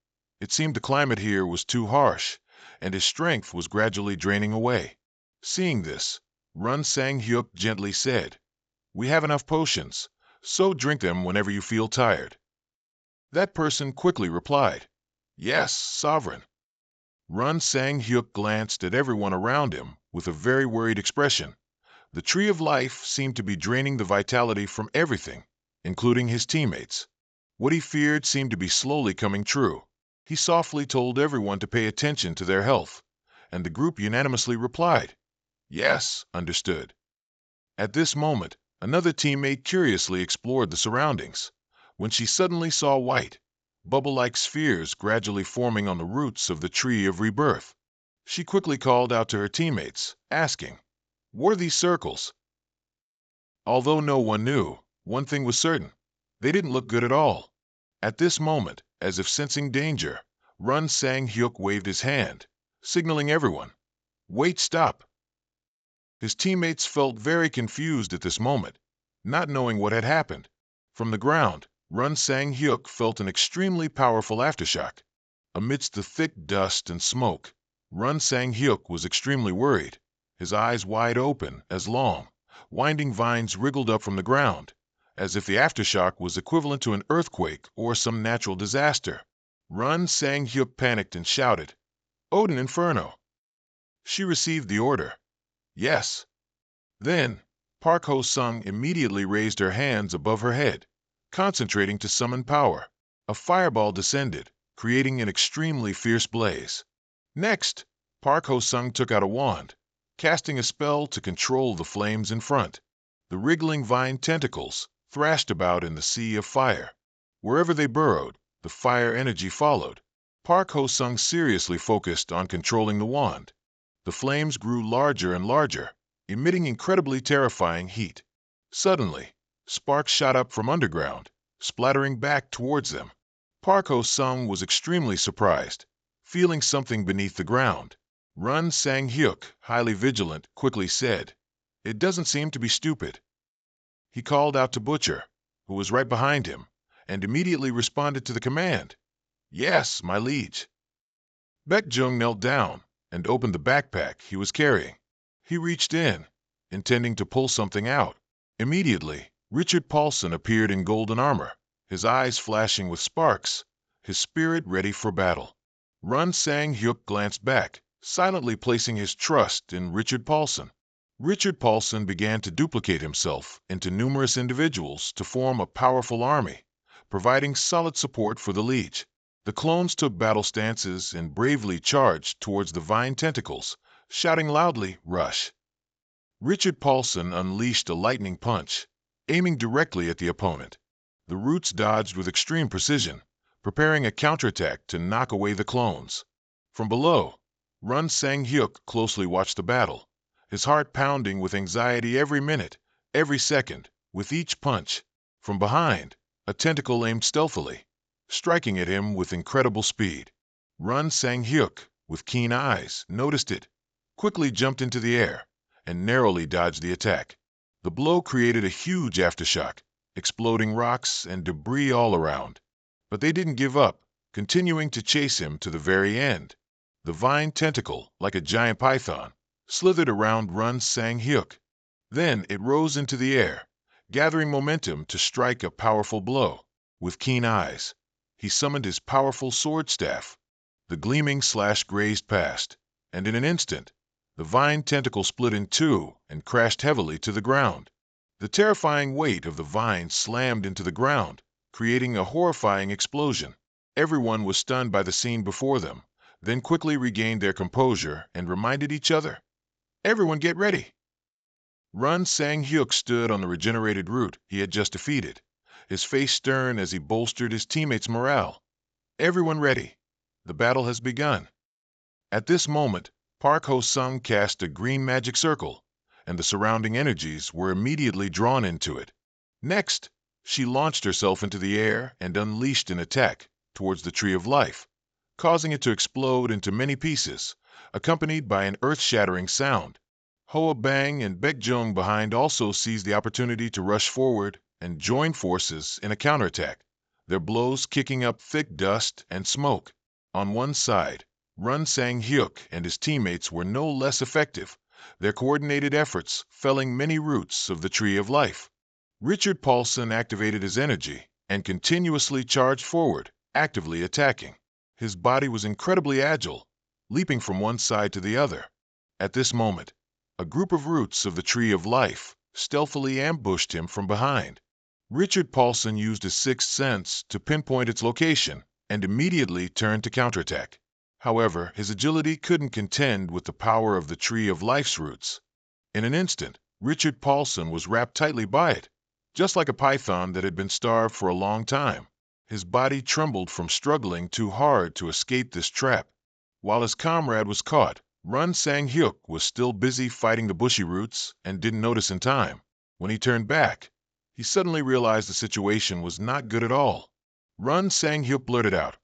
It seemed the climate here was too harsh, and his strength was gradually draining away. Seeing this, Run Sang-hyuk gently said, We have enough potions, so drink them whenever you feel tired. That person quickly replied, Yes, Sovereign. Run Sang-hyuk glanced at everyone around him with a very worried expression. The Tree of Life seemed to be draining the vitality from everything, including his teammates. What he feared seemed to be slowly coming true. He softly told everyone to pay attention to their health, and the group unanimously replied, Yes, understood. At this moment, another teammate curiously explored the surroundings, when she suddenly saw white, bubble-like spheres gradually forming on the roots of the Tree of Rebirth. She quickly called out to her teammates, asking, What are these circles? Although no one knew, one thing was certain. They didn't look good at all. At this moment, as if sensing danger, Run Sang-hyuk waved his hand, signaling everyone, Wait, stop. His teammates felt very confused at this moment, not knowing what had happened. From the ground, Run Sang-hyuk felt an extremely powerful aftershock. Amidst the thick dust and smoke, Run Sang-hyuk was extremely worried, his eyes wide open as long, winding vines wriggled up from the ground, as if the aftershock was equivalent to an earthquake or some natural disaster. Run Sang-hyuk panicked and shouted, Odin Inferno! She received the order. Yes. Then, Park Ho-sung immediately raised her hands above her head, concentrating to summon power. A fireball descended, creating an extremely fierce blaze. Next, Park Ho-sung took out a wand, casting a spell to control the flames in front. The wriggling vine tentacles thrashed about in the sea of fire. Wherever they burrowed, the fire energy followed. Park Ho-sung seriously focused on controlling the wand. The flames grew larger and larger, emitting incredibly terrifying heat. Suddenly, sparks shot up from underground, splattering back towards them. Park Ho-sung was extremely surprised, feeling something beneath the ground. Run Sang-hyuk, highly vigilant, quickly said, "It doesn't seem to be stupid." He called out to Butcher, who was right behind him, and immediately responded to the command, "Yes, my liege." Baek-jung knelt down and opened the backpack he was carrying. He reached in, intending to pull something out. Immediately, Richard Paulson appeared in golden armor, his eyes flashing with sparks, his spirit ready for battle. Run Sang-hyuk glanced back, silently placing his trust in Richard Paulson. Richard Paulson began to duplicate himself into numerous individuals to form a powerful army, providing solid support for the Liege. The clones took battle stances and bravely charged towards the vine tentacles, shouting loudly, "Rush!" Richard Paulson unleashed a lightning punch, aiming directly at the opponent. The roots dodged with extreme precision, preparing a counterattack to knock away the clones. From below, Run Sang-hyuk closely watched the battle, his heart pounding with anxiety every minute, every second, with each punch. From behind, a tentacle aimed stealthily, striking at him with incredible speed. Run Sang-hyuk, with keen eyes, noticed it, quickly jumped into the air, and narrowly dodged the attack. The blow created a huge aftershock, exploding rocks and debris all around. But they didn't give up, continuing to chase him to the very end. The vine tentacle, like a giant python, slithered around Run Sang-hyuk. Then it rose into the air, gathering momentum to strike a powerful blow. With keen eyes, he summoned his powerful sword staff. The gleaming slash grazed past, and in an instant, the vine tentacle split in two and crashed heavily to the ground. The terrifying weight of the vine slammed into the ground, creating a horrifying explosion. Everyone was stunned by the scene before them, then quickly regained their composure and reminded each other, "Everyone get ready." Run Sang-hyuk stood on the regenerated root he had just defeated, his face stern as he bolstered his teammates' morale. "Everyone ready. The battle has begun." At this moment, Park Ho-sung cast a green magic circle, and the surrounding energies were immediately drawn into it. Next, she launched herself into the air and unleashed an attack towards the Tree of Life, causing it to explode into many pieces, accompanied by an earth-shattering sound. Hoa Bang and Baek-jung behind also seized the opportunity to rush forward and join forces in a counterattack, their blows kicking up thick dust and smoke. On one side, Run Sang-hyuk and his teammates were no less effective, their coordinated efforts felling many roots of the Tree of Life. Richard Paulson activated his energy and continuously charged forward, actively attacking. His body was incredibly agile, leaping from one side to the other. At this moment, a group of roots of the Tree of Life stealthily ambushed him from behind. Richard Paulson used his sixth sense to pinpoint its location and immediately turned to counterattack. However, his agility couldn't contend with the power of the Tree of Life's roots. In an instant, Richard Paulson was wrapped tightly by it, just like a python that had been starved for a long time. His body trembled from struggling too hard to escape this trap. While his comrade was caught, Run Sang-hyuk was still busy fighting the bushy roots and didn't notice in time. When he turned back, he suddenly realized the situation was not good at all. Run Sang-hyuk blurted out,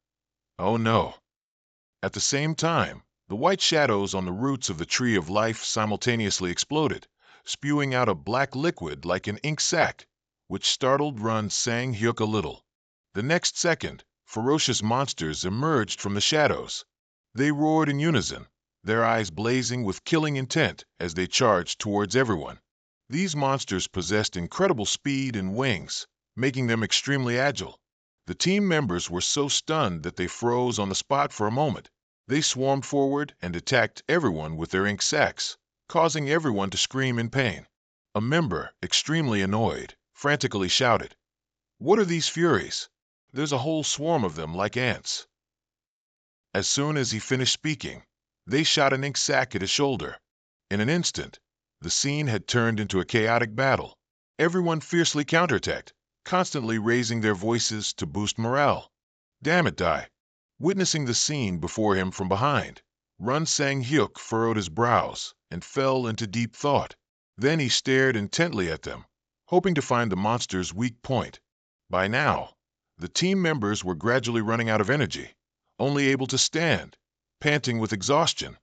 "Oh no." At the same time, the white shadows on the roots of the Tree of Life simultaneously exploded, spewing out a black liquid like an ink sac, which startled Run Sang-hyuk a little. The next second, ferocious monsters emerged from the shadows. They roared in unison, their eyes blazing with killing intent as they charged towards everyone. These monsters possessed incredible speed and wings, making them extremely agile. The team members were so stunned that they froze on the spot for a moment. They swarmed forward and attacked everyone with their ink sacs, causing everyone to scream in pain. A member, extremely annoyed, frantically shouted, "What are these furies? There's a whole swarm of them like ants." As soon as he finished speaking, they shot an ink sac at his shoulder. In an instant, the scene had turned into a chaotic battle. Everyone fiercely counterattacked, constantly raising their voices to boost morale. "Damn it, Dai." Witnessing the scene before him from behind, Run Sang Hyuk furrowed his brows and fell into deep thought. Then he stared intently at them, hoping to find the monster's weak point. By now, the team members were gradually running out of energy, only able to stand, panting with exhaustion.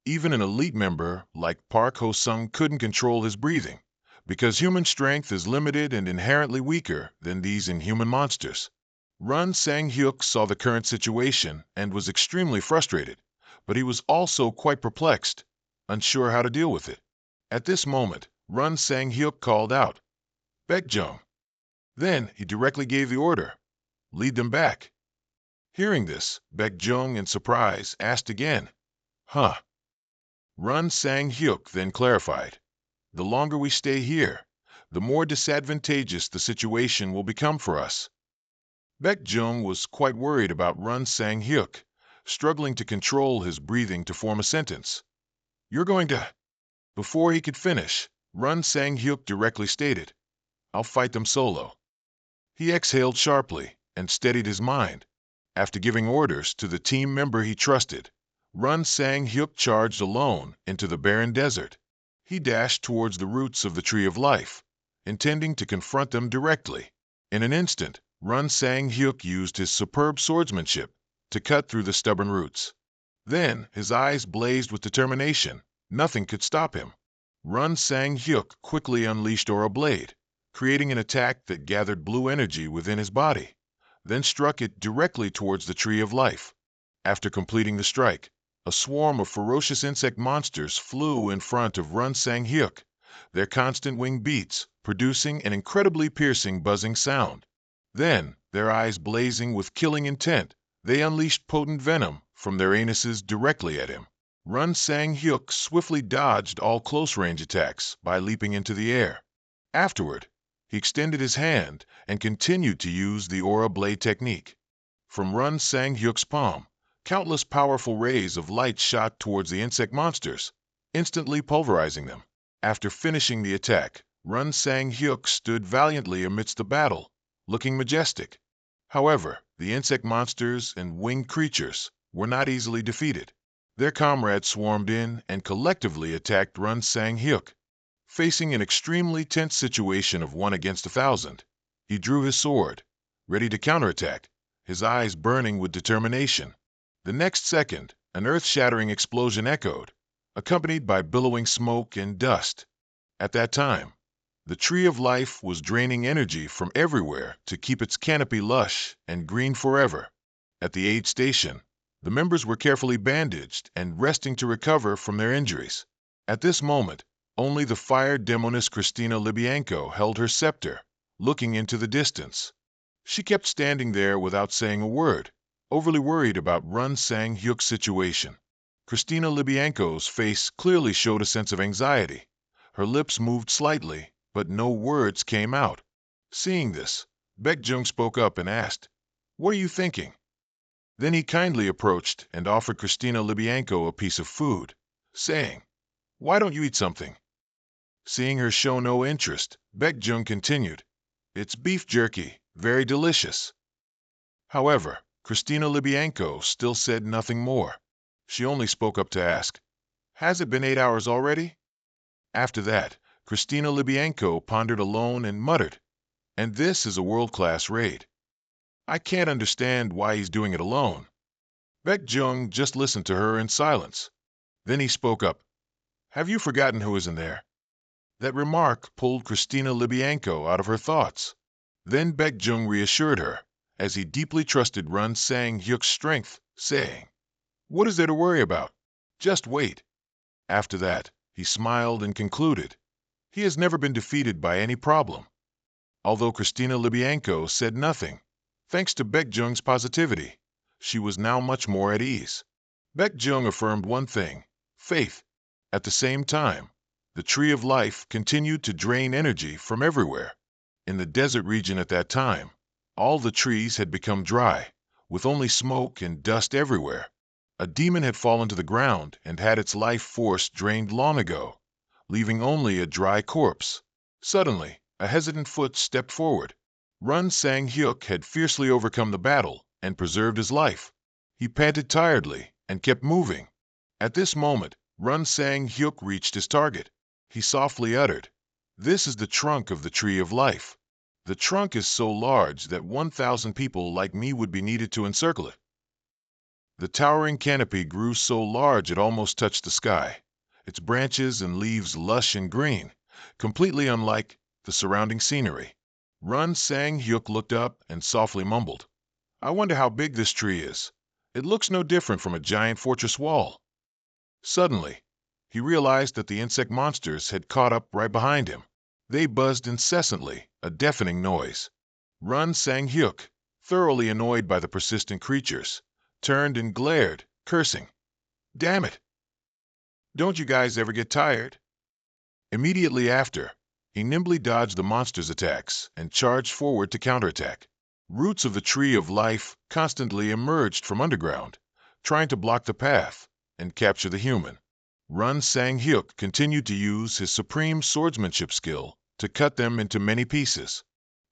Even an elite member like Park Ho-sung couldn't control his breathing, because human strength is limited and inherently weaker than these inhuman monsters. Run Sang-hyuk saw the current situation and was extremely frustrated, but he was also quite perplexed, unsure how to deal with it. At this moment, Run Sang-hyuk called out, "Baekjung." Then he directly gave the order, "Lead them back." Hearing this, Baekjung, in surprise, asked again, "Huh?" Run Sang-hyuk then clarified, "The longer we stay here, the more disadvantageous the situation will become for us." Baekjung was quite worried about Run Sang-hyuk, struggling to control his breathing to form a sentence. "You're going to—" Before he could finish, Run Sang-hyuk directly stated, "I'll fight them solo." He exhaled sharply and steadied his mind. After giving orders to the team member he trusted, Run Sang-hyuk charged alone into the barren desert. He dashed towards the roots of the Tree of Life, intending to confront them directly. In an instant, Run Sang-hyuk used his superb swordsmanship to cut through the stubborn roots. Then his eyes blazed with determination. Nothing could stop him. Run Sang-hyuk quickly unleashed Aura Blade, creating an attack that gathered blue energy within his body, then struck it directly towards the Tree of Life. After completing the strike, a swarm of ferocious insect monsters flew in front of Run Sang-hyuk, their constant wing beats producing an incredibly piercing buzzing sound. Then, their eyes blazing with killing intent, they unleashed potent venom from their anuses directly at him. Run Sang-hyuk swiftly dodged all close-range attacks by leaping into the air. Afterward, he extended his hand and continued to use the Aura Blade technique. From Run Sang-hyuk's palm, countless powerful rays of light shot towards the insect monsters, instantly pulverizing them. After finishing the attack, Run Sang-hyuk stood valiantly amidst the battle, looking majestic. However, the insect monsters and winged creatures were not easily defeated. Their comrades swarmed in and collectively attacked Run Sang-hyuk. Facing an extremely tense situation of 1 against 1,000, he drew his sword, ready to counterattack, his eyes burning with determination. The next second, an earth-shattering explosion echoed, accompanied by billowing smoke and dust. At that time, the Tree of Life was draining energy from everywhere to keep its canopy lush and green forever. At the aid station, the members were carefully bandaged and resting to recover from their injuries. At this moment, only the fire demoness Christina Libyanko held her scepter, looking into the distance. She kept standing there without saying a word, overly worried about Run Sang-hyuk's situation. Christina Libyanko's face clearly showed a sense of anxiety. Her lips moved slightly, but no words came out. Seeing this, Baekjung spoke up and asked, "What are you thinking?" Then he kindly approached and offered Christina Libyanko a piece of food, saying, "Why don't you eat something?" Seeing her show no interest, Baekjung continued, "It's beef jerky, very delicious." However, Christina Libyanko still said nothing more. She only spoke up to ask, "Has it been 8 hours already?" After that, Christina Libyanko pondered alone and muttered, "And this is a world-class raid. I can't understand why he's doing it alone." Baekjung just listened to her in silence. Then he spoke up, "Have you forgotten who is in there?" That remark pulled Christina Libyanko out of her thoughts. Then Baekjung reassured her, as he deeply trusted Run Sang-hyuk's strength, saying, "What is there to worry about? Just wait." After that, he smiled and concluded, "He has never been defeated by any problem." Although Christina Libyanko said nothing, thanks to Baekjung's positivity, she was now much more at ease. Baekjung affirmed one thing, faith. At the same time, The Tree of Life continued to drain energy from everywhere. In the desert region at that time, all the trees had become dry, with only smoke and dust everywhere. A demon had fallen to the ground and had its life force drained long ago, leaving only a dry corpse. Suddenly, a hesitant foot stepped forward. Run Sang Hyuk had fiercely overcome the battle and preserved his life. He panted tiredly and kept moving. At this moment, Run Sang Hyuk reached his target. He softly uttered, "This is the trunk of the Tree of Life. The trunk is so large that 1,000 people like me would be needed to encircle it." The towering canopy grew so large it almost touched the sky, its branches and leaves lush and green, completely unlike the surrounding scenery. Run Sang Hyuk looked up and softly mumbled, "I wonder how big this tree is. It looks no different from a giant fortress wall." Suddenly, he realized that the insect monsters had caught up right behind him. They buzzed incessantly, a deafening noise. Run Sang Hyuk, thoroughly annoyed by the persistent creatures, turned and glared, cursing, "Damn it! Don't you guys ever get tired?" Immediately after, he nimbly dodged the monsters' attacks and charged forward to counterattack. Roots of the Tree of Life constantly emerged from underground, trying to block the path and capture the human. Run Sang Hyuk continued to use his supreme swordsmanship skill to cut them into many pieces.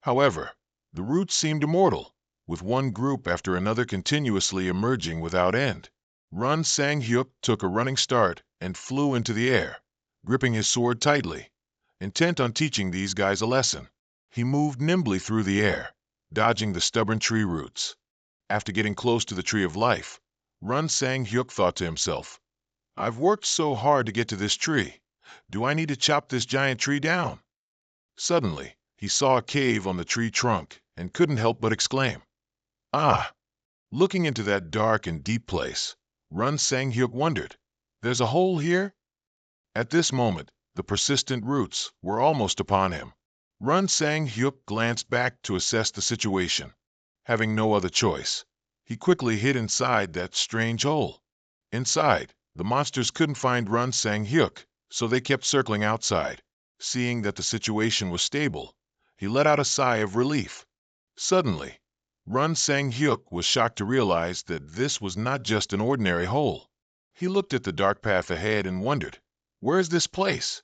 However, the roots seemed immortal, with one group after another continuously emerging without end. Run Sang Hyuk took a running start and flew into the air, gripping his sword tightly, intent on teaching these guys a lesson. He moved nimbly through the air, dodging the stubborn tree roots. After getting close to the Tree of Life, Run Sang Hyuk thought to himself, "I've worked so hard to get to this tree. Do I need to chop this giant tree down?" Suddenly, he saw a cave on the tree trunk and couldn't help but exclaim, "Ah!" Looking into that dark and deep place, Run Sang Hyuk wondered, "There's a hole here?" At this moment, the persistent roots were almost upon him. Run Sang Hyuk glanced back to assess the situation. Having no other choice, he quickly hid inside that strange hole. Inside, the monsters couldn't find Run Sang Hyuk, so they kept circling outside. Seeing that the situation was stable, he let out a sigh of relief. Suddenly, Run Sang Hyuk was shocked to realize that this was not just an ordinary hole. He looked at the dark path ahead and wondered, "Where is this place?"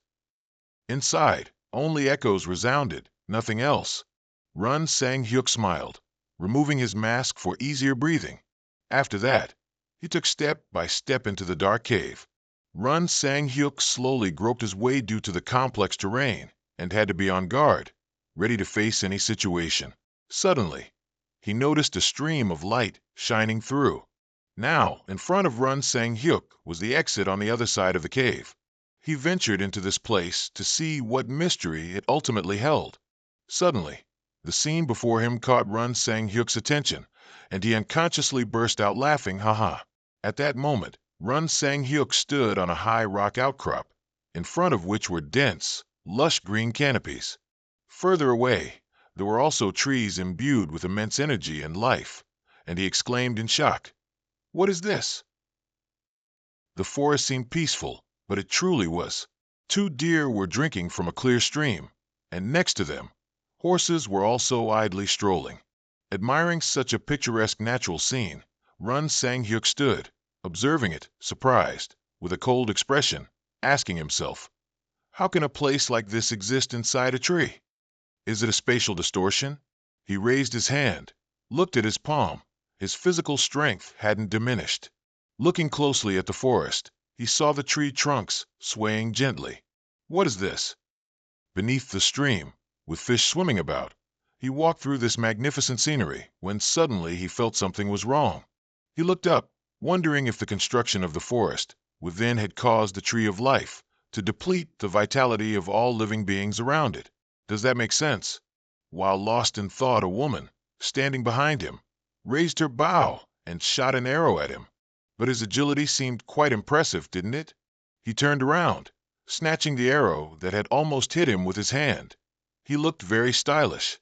Inside, only echoes resounded, nothing else. Run Sang Hyuk smiled, removing his mask for easier breathing. After that, he took step by step into the dark cave. Run Sang Hyuk slowly groped his way due to the complex terrain and had to be on guard, ready to face any situation. Suddenly, he noticed a stream of light shining through. Now, in front of Run Sang Hyuk was the exit on the other side of the cave. He ventured into this place to see what mystery it ultimately held. Suddenly, the scene before him caught Run Sang Hyuk's attention, and he unconsciously burst out laughing, "Haha." At that moment, Run Sang Hyuk stood on a high rock outcrop, in front of which were dense, lush green canopies. Further away, there were also trees imbued with immense energy and life, and he exclaimed in shock, "What is this?" The forest seemed peaceful, but it truly was. 2 deer were drinking from a clear stream, and next to them, horses were also idly strolling. Admiring such a picturesque natural scene, Run Sang Hyuk stood, observing it, surprised, with a cold expression, asking himself, "How can a place like this exist inside a tree? Is it a spatial distortion?" He raised his hand, looked at his palm. His physical strength hadn't diminished. Looking closely at the forest, he saw the tree trunks swaying gently. What is this? Beneath the stream, with fish swimming about, he walked through this magnificent scenery when suddenly he felt something was wrong. He looked up, wondering if the construction of the forest within had caused the Tree of Life to deplete the vitality of all living beings around it. Does that make sense? While lost in thought, a woman, standing behind him, raised her bow and shot an arrow at him. But his agility seemed quite impressive, didn't it? He turned around, snatching the arrow that had almost hit him with his hand. He looked very stylish.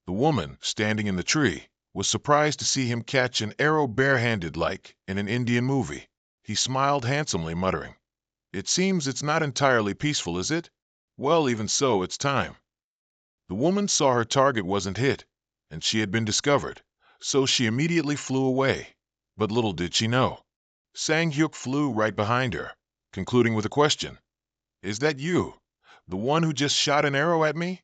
The woman, standing in the tree, was surprised to see him catch an arrow barehanded like in an Indian movie. He smiled handsomely, muttering, It seems it's not entirely peaceful, is it? Well, even so, it's time. The woman saw her target wasn't hit, and she had been discovered, so she immediately flew away. But little did she know. Sang Hyuk flew right behind her, concluding with a question. Is that you, the one who just shot an arrow at me?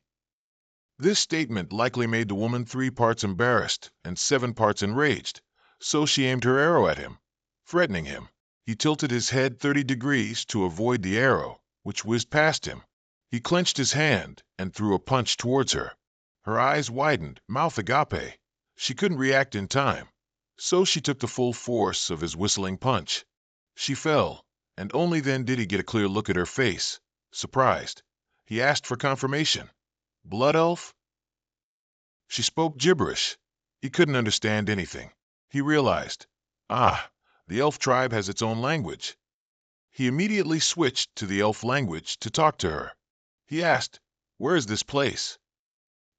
This statement likely made the woman 3 parts embarrassed and 7 parts enraged, so she aimed her arrow at him, threatening him. He tilted his head 30 degrees to avoid the arrow, which whizzed past him. He clenched his hand and threw a punch towards her. Her eyes widened, mouth agape. She couldn't react in time, so she took the full force of his whistling punch. She fell, and only then did he get a clear look at her face. Surprised, he asked for confirmation. Blood elf? She spoke gibberish. He couldn't understand anything. He realized, the elf tribe has its own language. He immediately switched to the elf language to talk to her. He asked, where is this place?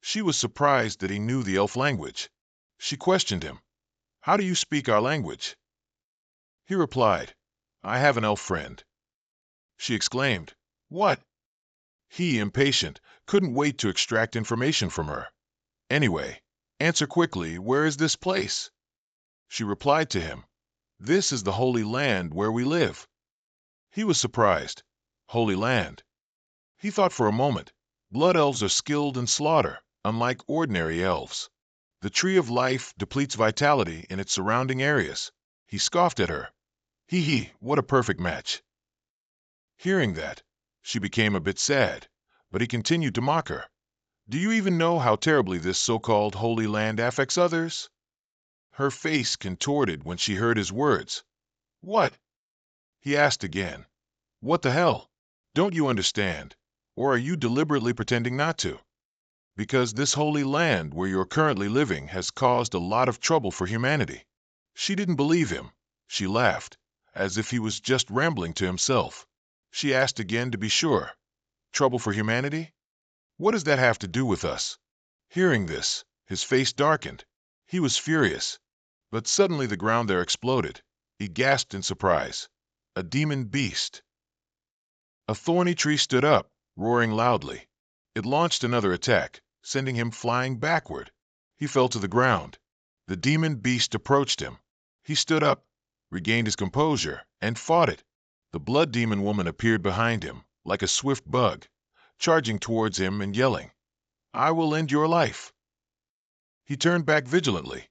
She was surprised that he knew the elf language. She questioned him, how do you speak our language? He replied, I have an elf friend. She exclaimed, what? He, impatient, couldn't wait to extract information from her. Anyway, answer quickly, where is this place? She replied to him, this is the Holy Land where we live. He was surprised. Holy Land. He thought for a moment. Blood elves are skilled in slaughter, unlike ordinary elves. The Tree of Life depletes vitality in its surrounding areas. He scoffed at her. What a perfect match. Hearing that, she became a bit sad, but he continued to mock her. Do you even know how terribly this so-called Holy Land affects others? Her face contorted when she heard his words. What? He asked again. What the hell? Don't you understand? Or are you deliberately pretending not to? Because this holy land where you're currently living has caused a lot of trouble for humanity. She didn't believe him. She laughed, as if he was just rambling to himself. She asked again to be sure. Trouble for humanity? What does that have to do with us? Hearing this, his face darkened. He was furious. But suddenly the ground there exploded. He gasped in surprise. A demon beast. A thorny tree stood up, roaring loudly. It launched another attack, sending him flying backward. He fell to the ground. The demon beast approached him. He stood up, regained his composure, and fought it. The blood demon woman appeared behind him, like a swift bug, charging towards him and yelling, I will end your life. He turned back vigilantly,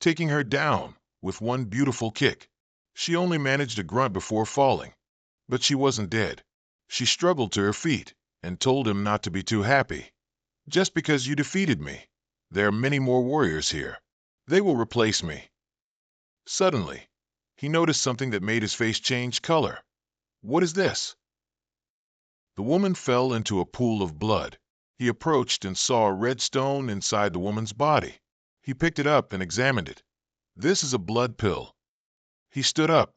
taking her down with one beautiful kick. She only managed a grunt before falling, but she wasn't dead. She struggled to her feet and told him not to be too happy. Just because you defeated me, there are many more warriors here. They will replace me. Suddenly, he noticed something that made his face change color. What is this? The woman fell into a pool of blood. He approached and saw a red stone inside the woman's body. He picked it up and examined it. This is a blood pill. He stood up,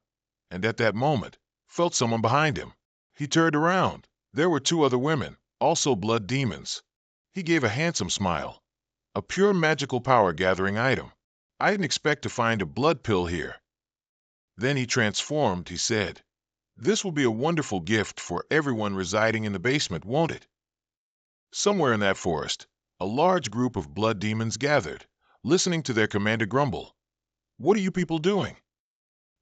and at that moment, felt someone behind him. He turned around. There were 2 other women, also blood demons. He gave a handsome smile. A pure magical power-gathering item. I didn't expect to find a blood pill here. Then he transformed, he said. This will be a wonderful gift for everyone residing in the basement, won't it? Somewhere in that forest, a large group of blood demons gathered, listening to their commander grumble. What are you people doing?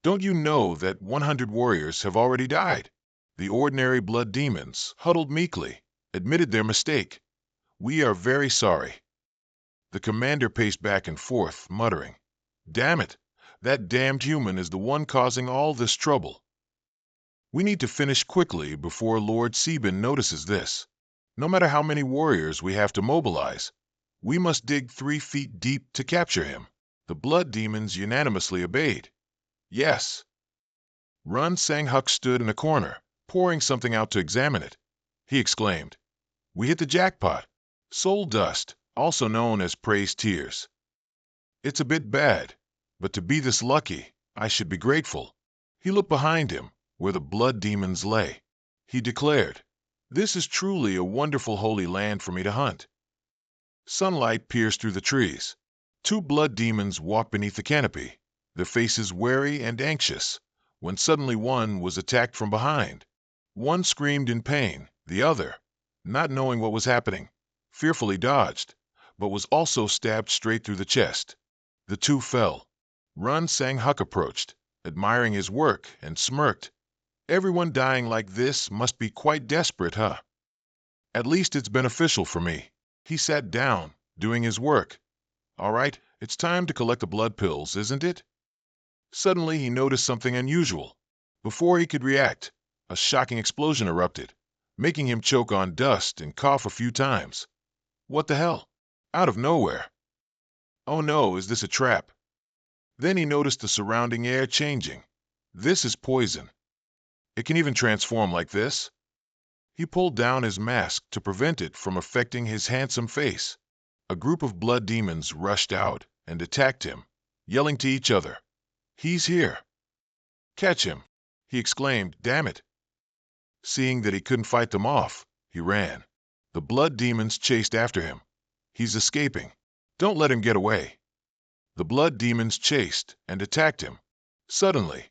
Don't you know that 100 warriors have already died? The ordinary blood demons, huddled meekly, admitted their mistake. We are very sorry. The commander paced back and forth, muttering, Damn it, that damned human is the one causing all this trouble. We need to finish quickly before Lord Sebin notices this. No matter how many warriors we have to mobilize, we must dig 3 feet deep to capture him. The blood demons unanimously obeyed. Yes. Run Sang-Huk stood in a corner, pouring something out to examine it. He exclaimed, We hit the jackpot. Soul dust, also known as praise tears. It's a bit bad, but to be this lucky, I should be grateful. He looked behind him, where the blood demons lay. He declared, This is truly a wonderful holy land for me to hunt. Sunlight pierced through the trees. 2 blood demons walked beneath the canopy, their faces wary and anxious, when suddenly one was attacked from behind. One screamed in pain, the other, not knowing what was happening, fearfully dodged, but was also stabbed straight through the chest. The two fell. Run Sang Huk approached, admiring his work, and smirked. Everyone dying like this must be quite desperate, huh? At least it's beneficial for me. He sat down, doing his work. All right, it's time to collect the blood pills, isn't it? Suddenly he noticed something unusual. Before he could react, a shocking explosion erupted, making him choke on dust and cough a few times. What the hell? Out of nowhere. Oh no, is this a trap? Then he noticed the surrounding air changing. This is poison. It can even transform like this. He pulled down his mask to prevent it from affecting his handsome face. A group of blood demons rushed out and attacked him, yelling to each other. He's here. Catch him, he exclaimed, damn it. Seeing that he couldn't fight them off, he ran. The blood demons chased after him. He's escaping. Don't let him get away. The blood demons chased and attacked him. Suddenly,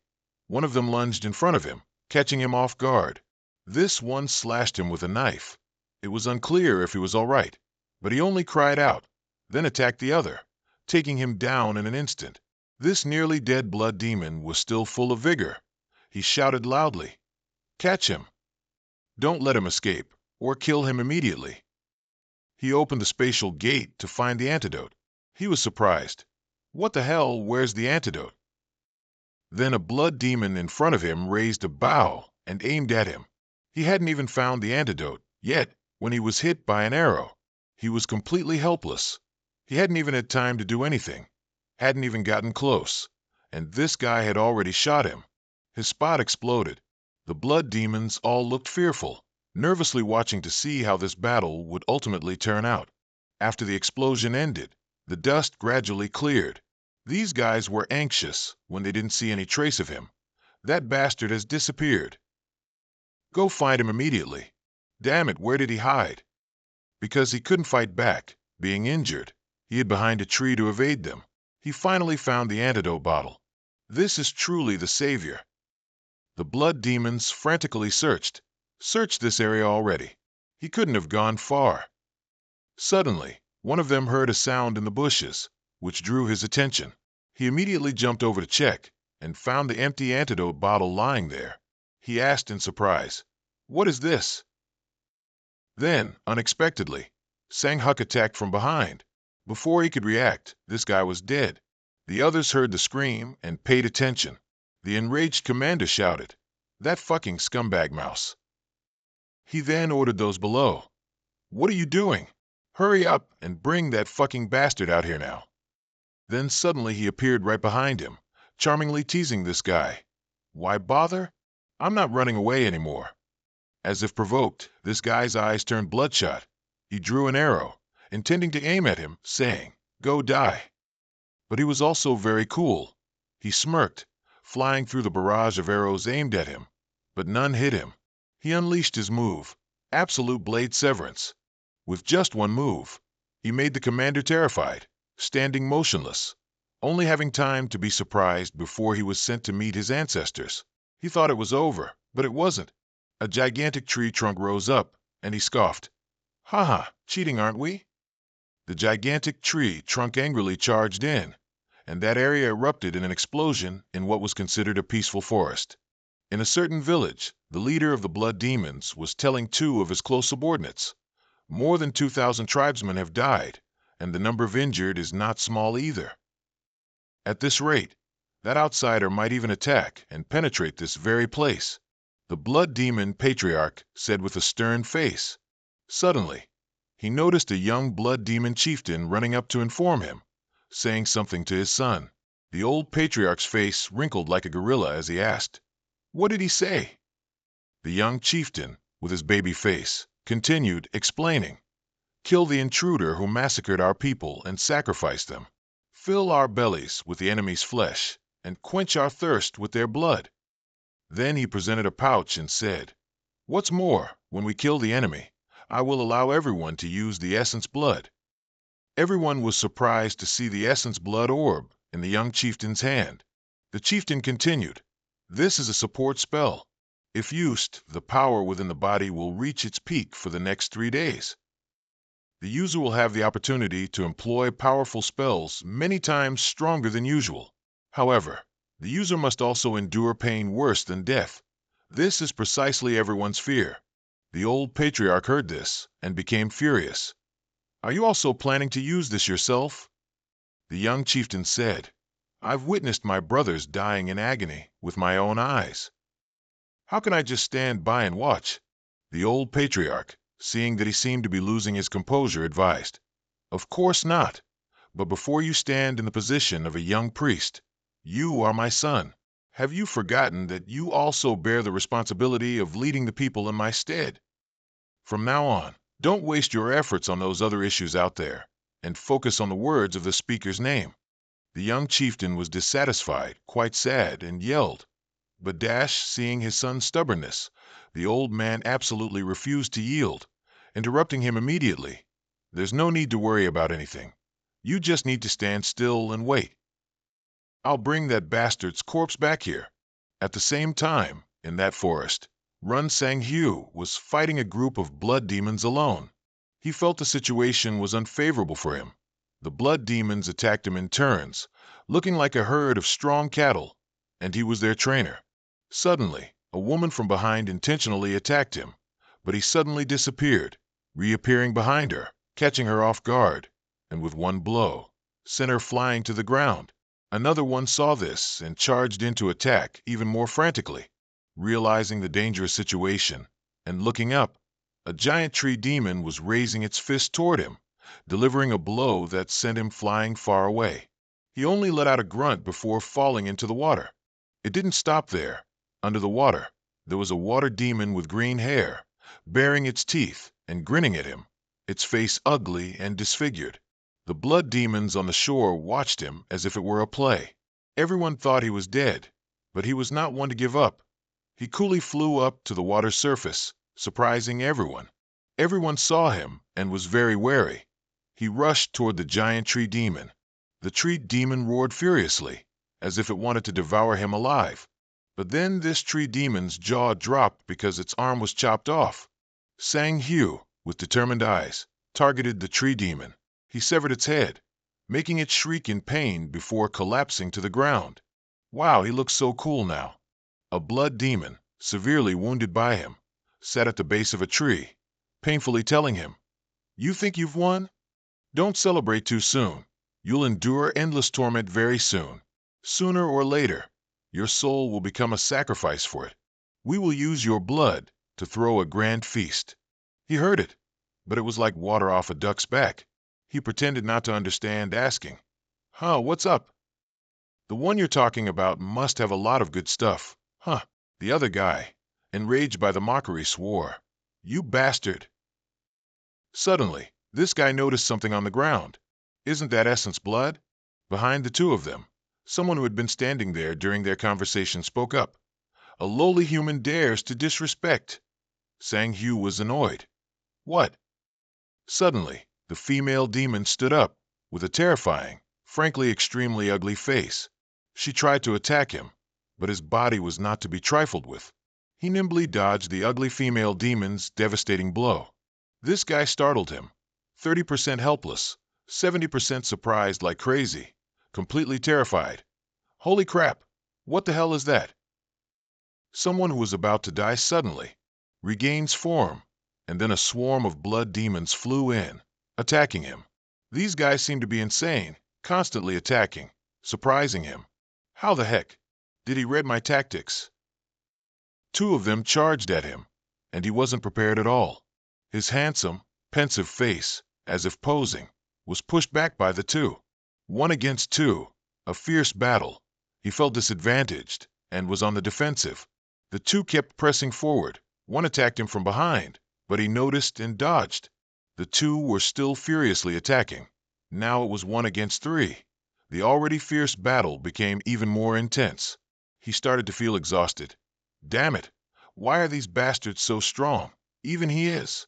one of them lunged in front of him, catching him off guard. This one slashed him with a knife. It was unclear if he was all right, but he only cried out, then attacked the other, taking him down in an instant. This nearly dead blood demon was still full of vigor. He shouted loudly, catch him. Don't let him escape, or kill him immediately. He opened the spatial gate to find the antidote. He was surprised. What the hell, where's the antidote? Then a blood demon in front of him raised a bow and aimed at him. He hadn't even found the antidote yet when he was hit by an arrow. He was completely helpless. He hadn't even had time to do anything, hadn't even gotten close, and this guy had already shot him. His spot exploded. The blood demons all looked fearful, nervously watching to see how this battle would ultimately turn out. After the explosion ended, the dust gradually cleared. These guys were anxious when they didn't see any trace of him. That bastard has disappeared. Go find him immediately. Damn it, where did he hide? Because he couldn't fight back, being injured, he hid behind a tree to evade them. He finally found the antidote bottle. This is truly the savior. The blood demons frantically searched this area already. He couldn't have gone far. Suddenly, one of them heard a sound in the bushes, which drew his attention. He immediately jumped over to check and found the empty antidote bottle lying there. He asked in surprise, what is this? Then, unexpectedly, Sang Huk attacked from behind. Before he could react, this guy was dead. The others heard the scream and paid attention. The enraged commander shouted, that fucking scumbag mouse. He then ordered those below, what are you doing? Hurry up and bring that fucking bastard out here now. Then suddenly he appeared right behind him, charmingly teasing this guy. Why bother? I'm not running away anymore. As if provoked, this guy's eyes turned bloodshot. He drew an arrow, intending to aim at him, saying, go die. But he was also very cool. He smirked, flying through the barrage of arrows aimed at him, but none hit him. He unleashed his move, absolute blade severance. With just one move, he made the commander terrified, standing motionless, only having time to be surprised before he was sent to meet his ancestors. He thought it was over, but it wasn't. A gigantic tree trunk rose up, and he scoffed. Ha, cheating, aren't we? The gigantic tree trunk angrily charged in, and that area erupted in an explosion in what was considered a peaceful forest. In a certain village, the leader of the blood demons was telling two of his close subordinates, more than 2,000 tribesmen have died, and the number of injured is not small either. At this rate, that outsider might even attack and penetrate this very place, the blood demon patriarch said with a stern face. Suddenly, he noticed a young blood demon chieftain running up to inform him, saying something to his son. The old patriarch's face wrinkled like a gorilla as he asked, what did he say? The young chieftain, with his baby face, continued explaining, kill the intruder who massacred our people and sacrificed them. Fill our bellies with the enemy's flesh and quench our thirst with their blood. Then he presented a pouch and said, what's more, when we kill the enemy, I will allow everyone to use the essence blood. Everyone was surprised to see the essence blood orb in the young chieftain's hand. The chieftain continued, this is a support spell. If used, the power within the body will reach its peak for the next 3 days. The user will have the opportunity to employ powerful spells many times stronger than usual. However, the user must also endure pain worse than death. This is precisely everyone's fear. The old patriarch heard this and became furious. "Are you also planning to use this yourself?" The young chieftain said, "I've witnessed my brothers dying in agony with my own eyes. How can I just stand by and watch?" The old patriarch, seeing that he seemed to be losing his composure, advised, "Of course not. But before you stand in the position of a young priest, you are my son. Have you forgotten that you also bear the responsibility of leading the people in my stead? From now on, don't waste your efforts on those other issues out there, and focus on the words of the speaker's name." The young chieftain was dissatisfied, quite sad, and yelled. But Dash, seeing his son's stubbornness, the old man absolutely refused to yield, interrupting him immediately. "There's no need to worry about anything. You just need to stand still and wait. I'll bring that bastard's corpse back here." At the same time, in that forest, Run Sang Hyu was fighting a group of blood demons alone. He felt the situation was unfavorable for him. The blood demons attacked him in turns, looking like a herd of strong cattle, and he was their trainer. Suddenly, a woman from behind intentionally attacked him, but he suddenly disappeared, reappearing behind her, catching her off guard, and with one blow, sent her flying to the ground. Another one saw this and charged in to attack even more frantically. Realizing the dangerous situation and looking up, a giant tree demon was raising its fist toward him, delivering a blow that sent him flying far away. He only let out a grunt before falling into the water. It didn't stop there. Under the water, there was a water demon with green hair, baring its teeth and grinning at him, its face ugly and disfigured. The blood demons on the shore watched him as if it were a play. Everyone thought he was dead, but he was not one to give up. He coolly flew up to the water's surface, surprising everyone. Everyone saw him and was very wary. He rushed toward the giant tree demon. The tree demon roared furiously, as if it wanted to devour him alive. But then this tree demon's jaw dropped because its arm was chopped off. Sang Hyu, with determined eyes, targeted the tree demon. He severed its head, making it shriek in pain before collapsing to the ground. Wow, he looks so cool now. A blood demon, severely wounded by him, sat at the base of a tree, painfully telling him, "You think you've won? Don't celebrate too soon. You'll endure endless torment very soon. Sooner or later, your soul will become a sacrifice for it. We will use your blood to throw a grand feast." He heard it, but it was like water off a duck's back. He pretended not to understand, asking, "Huh, what's up?" "The one you're talking about must have a lot of good stuff." "Huh." The other guy, enraged by the mockery, swore, "You bastard." Suddenly, this guy noticed something on the ground. Isn't that essence blood? Behind the two of them, someone who had been standing there during their conversation spoke up. "A lowly human dares to disrespect." Sang Hyu was annoyed. "What?" Suddenly, the female demon stood up, with a terrifying, frankly extremely ugly face. She tried to attack him, but his body was not to be trifled with. He nimbly dodged the ugly female demon's devastating blow. This guy startled him, 30% helpless, 70% surprised like crazy, completely terrified. Holy crap, what the hell is that? Someone who was about to die suddenly regains form, and then a swarm of blood demons flew in, attacking him. These guys seemed to be insane, constantly attacking, surprising him. How the heck? Did he read my tactics? Two of them charged at him, and he wasn't prepared at all. His handsome, pensive face, as if posing, was pushed back by the two. 1 against 2, a fierce battle. He felt disadvantaged and was on the defensive. The two kept pressing forward. One attacked him from behind, but he noticed and dodged. The two were still furiously attacking. Now it was 1 against 3. The already fierce battle became even more intense. He started to feel exhausted. Damn it, why are these bastards so strong? Even he is.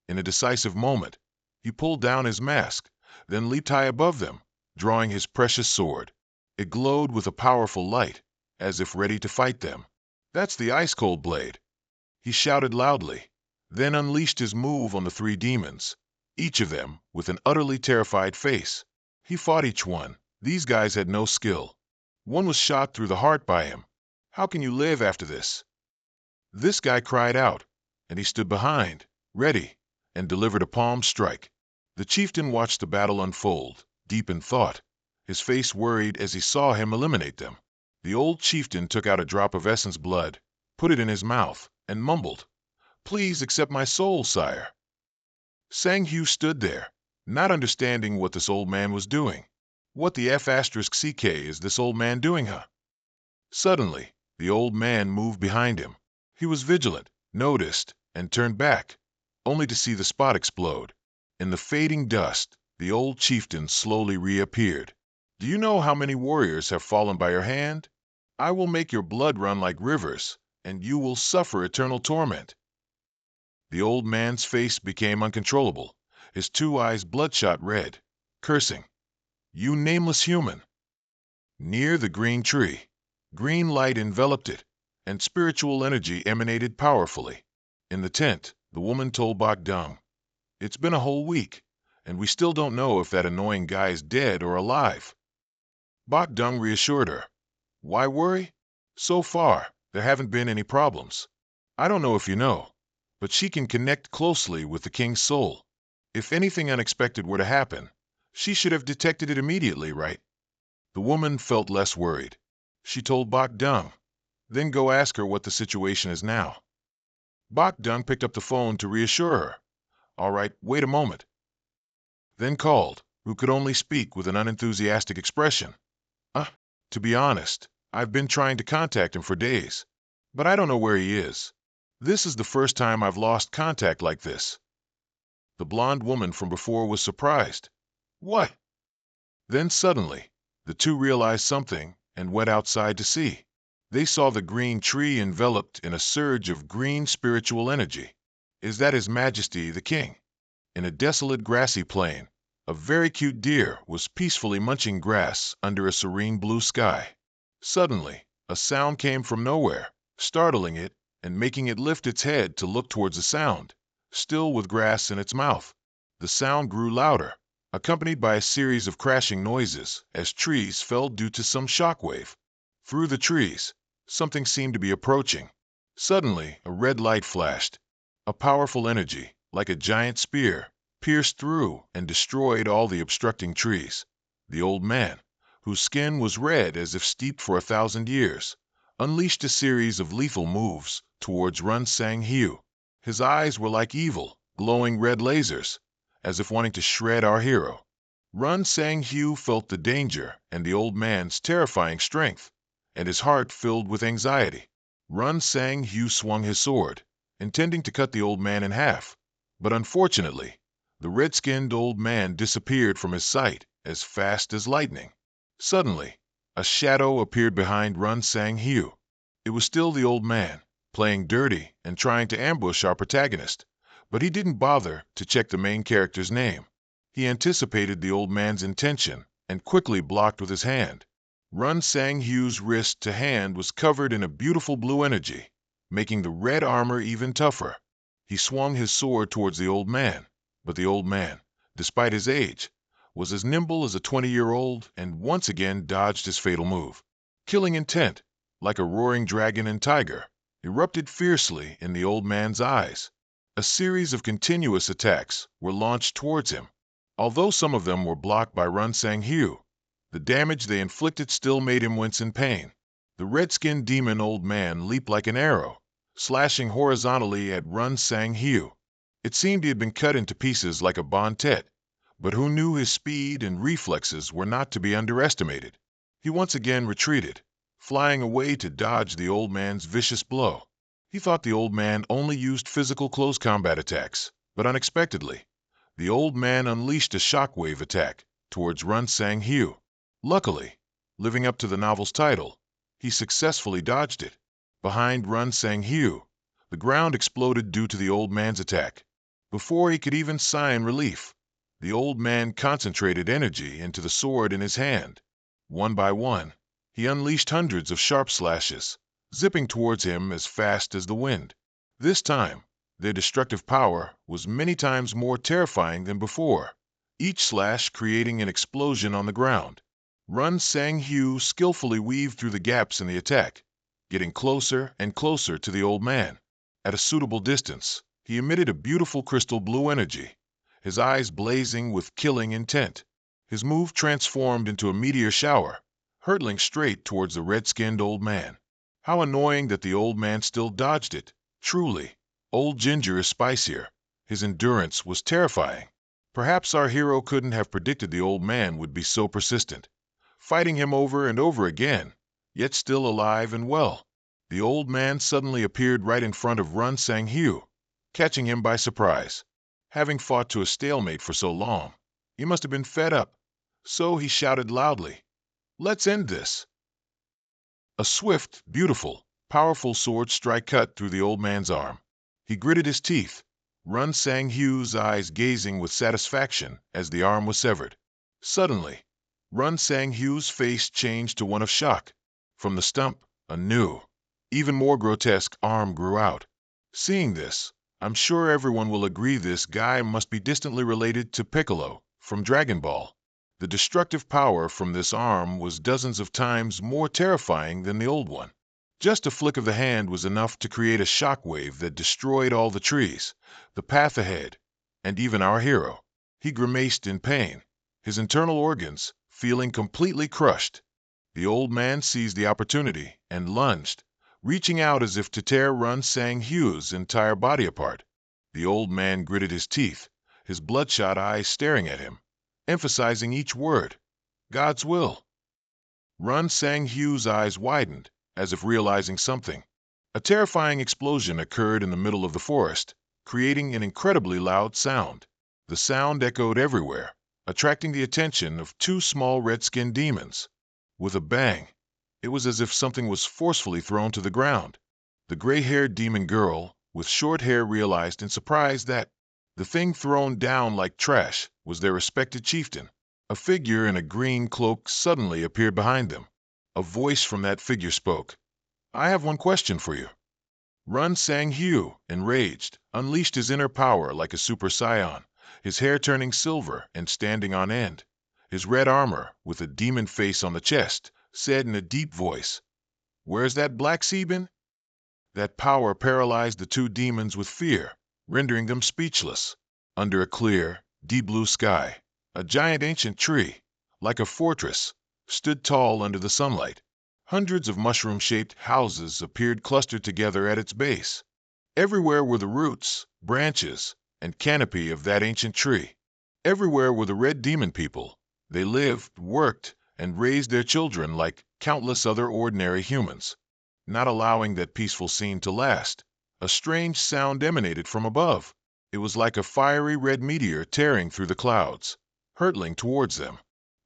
In a decisive moment, he pulled down his mask, then leaped high above them, drawing his precious sword. It glowed with a powerful light, as if ready to fight them. That's the ice-cold blade. He shouted loudly, then unleashed his move on the three demons, each of them with an utterly terrified face. He fought each one. These guys had no skill. One was shot through the heart by him. How can you live after this? This guy cried out, and he stood behind, ready, and delivered a palm strike. The chieftain watched the battle unfold, deep in thought, his face worried as he saw him eliminate them. The old chieftain took out a drop of essence blood, put it in his mouth, and mumbled, "Please accept my soul, sire." Sang Hu stood there, not understanding what this old man was doing. What the F*CK is this old man doing, huh? Suddenly, the old man moved behind him. He was vigilant, noticed, and turned back, only to see the spot explode. In the fading dust, the old chieftain slowly reappeared. "Do you know how many warriors have fallen by your hand? I will make your blood run like rivers, and you will suffer eternal torment." The old man's face became uncontrollable, his two eyes bloodshot red, cursing, "You nameless human!" Near the green tree, green light enveloped it, and spiritual energy emanated powerfully. In the tent, the woman told Bogdung, "It's been a whole week, and we still don't know if that annoying guy is dead or alive." Bogdung reassured her. "Why worry? So far, there haven't been any problems. I don't know if you know, but she can connect closely with the king's soul. If anything unexpected were to happen, she should have detected it immediately, right?" The woman felt less worried. She told Bogdung, "Then go ask her what the situation is now." Bogdung picked up the phone to reassure her. "All right, wait a moment." Then called, who could only speak with an unenthusiastic expression. To be honest, I've been trying to contact him for days, but I don't know where he is. This is the first time I've lost contact like this." The blonde woman from before was surprised. "What?" Then suddenly, the two realized something and went outside to see. They saw the green tree enveloped in a surge of green spiritual energy. "Is that His Majesty the King?" In a desolate grassy plain, a very cute deer was peacefully munching grass under a serene blue sky. Suddenly, a sound came from nowhere, startling it and making it lift its head to look towards the sound, still with grass in its mouth. The sound grew louder, accompanied by a series of crashing noises as trees fell due to some shockwave. Through the trees, something seemed to be approaching. Suddenly, a red light flashed. A powerful energy, like a giant spear, pierced through and destroyed all the obstructing trees. The old man, whose skin was red as if steeped for 1,000 years, unleashed a series of lethal moves towards Run Sang Hu. His eyes were like evil, glowing red lasers, as if wanting to shred our hero. Run Sang Hu felt the danger and the old man's terrifying strength, and his heart filled with anxiety. Run Sang Hu swung his sword, intending to cut the old man in half, but unfortunately, the red-skinned old man disappeared from his sight as fast as lightning. Suddenly, a shadow appeared behind Run Sang Hu. It was still the old man, playing dirty and trying to ambush our protagonist, but he didn't bother to check the main character's name. He anticipated the old man's intention and quickly blocked with his hand. Run Sang Hu's wrist to hand was covered in a beautiful blue energy, making the red armor even tougher. He swung his sword towards the old man, but the old man, despite his age, was as nimble as a 20-year-old and once again dodged his fatal move. Killing intent, like a roaring dragon and tiger, erupted fiercely in the old man's eyes. A series of continuous attacks were launched towards him. Although some of them were blocked by Run Sang Hu, the damage they inflicted still made him wince in pain. The red-skinned demon old man leaped like an arrow, slashing horizontally at Run Sang Hu. It seemed he had been cut into pieces like a bon-tet, but who knew his speed and reflexes were not to be underestimated. He once again retreated, flying away to dodge the old man's vicious blow. He thought the old man only used physical close combat attacks, but unexpectedly, the old man unleashed a shockwave attack towards Run Sang Hu. Luckily, living up to the novel's title, he successfully dodged it. Behind Run Sang Hu, the ground exploded due to the old man's attack. Before he could even sign relief, the old man concentrated energy into the sword in his hand. One by one, he unleashed hundreds of sharp slashes, zipping towards him as fast as the wind. This time, their destructive power was many times more terrifying than before, each slash creating an explosion on the ground. Run Sang Hu skillfully weaved through the gaps in the attack, getting closer and closer to the old man. At a suitable distance, he emitted a beautiful crystal blue energy, his eyes blazing with killing intent. His move transformed into a meteor shower, hurtling straight towards the red-skinned old man. How annoying that the old man still dodged it. Truly, old Ginger is spicier. His endurance was terrifying. Perhaps our hero couldn't have predicted the old man would be so persistent, fighting him over and over again, yet still alive and well. The old man suddenly appeared right in front of Run Sang Hu, catching him by surprise. Having fought to a stalemate for so long, he must have been fed up, so he shouted loudly, "Let's end this!" A swift, beautiful, powerful sword strike cut through the old man's arm. He gritted his teeth, Run Sang Hu's eyes gazing with satisfaction as the arm was severed. Suddenly, Run Sang Hu's face changed to one of shock. From the stump, a new, even more grotesque arm grew out. Seeing this, I'm sure everyone will agree this guy must be distantly related to Piccolo from Dragon Ball. The destructive power from this arm was dozens of times more terrifying than the old one. Just a flick of the hand was enough to create a shockwave that destroyed all the trees, the path ahead, and even our hero. He grimaced in pain, his internal organs feeling completely crushed. The old man seized the opportunity and lunged, reaching out as if to tear Run Sang Hu's entire body apart. The old man gritted his teeth, his bloodshot eyes staring at him, emphasizing each word, "God's will." Run Sang Hu's eyes widened, as if realizing something. A terrifying explosion occurred in the middle of the forest, creating an incredibly loud sound. The sound echoed everywhere, attracting the attention of two small red-skinned demons. With a bang, it was as if something was forcefully thrown to the ground. The gray-haired demon girl, with short hair, realized in surprise that the thing thrown down like trash was their respected chieftain. A figure in a green cloak suddenly appeared behind them. A voice from that figure spoke. "I have one question for you." Run Sang Hu, enraged, unleashed his inner power like a super scion, his hair turning silver and standing on end. His red armor, with a demon face on the chest, said in a deep voice, "Where's that black Sebin?" That power paralyzed the two demons with fear, rendering them speechless. Under a clear, deep blue sky, a giant ancient tree, like a fortress, stood tall under the sunlight. Hundreds of mushroom-shaped houses appeared clustered together at its base. Everywhere were the roots, branches, and canopy of that ancient tree. Everywhere were the red demon people. They lived, worked, and raised their children like countless other ordinary humans. Not allowing that peaceful scene to last, a strange sound emanated from above. It was like a fiery red meteor tearing through the clouds, hurtling towards them.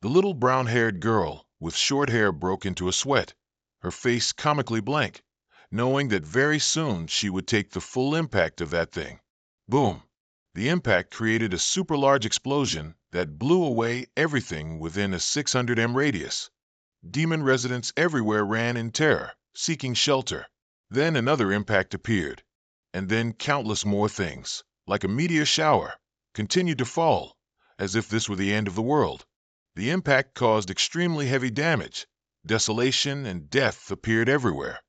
The little brown-haired girl with short hair broke into a sweat, her face comically blank, knowing that very soon she would take the full impact of that thing. Boom! The impact created a super-large explosion that blew away everything within a 600 m radius. Demon residents everywhere ran in terror, seeking shelter. Then another impact appeared, and then countless more things, like a meteor shower, continued to fall, as if this were the end of the world. The impact caused extremely heavy damage. Desolation and death appeared everywhere.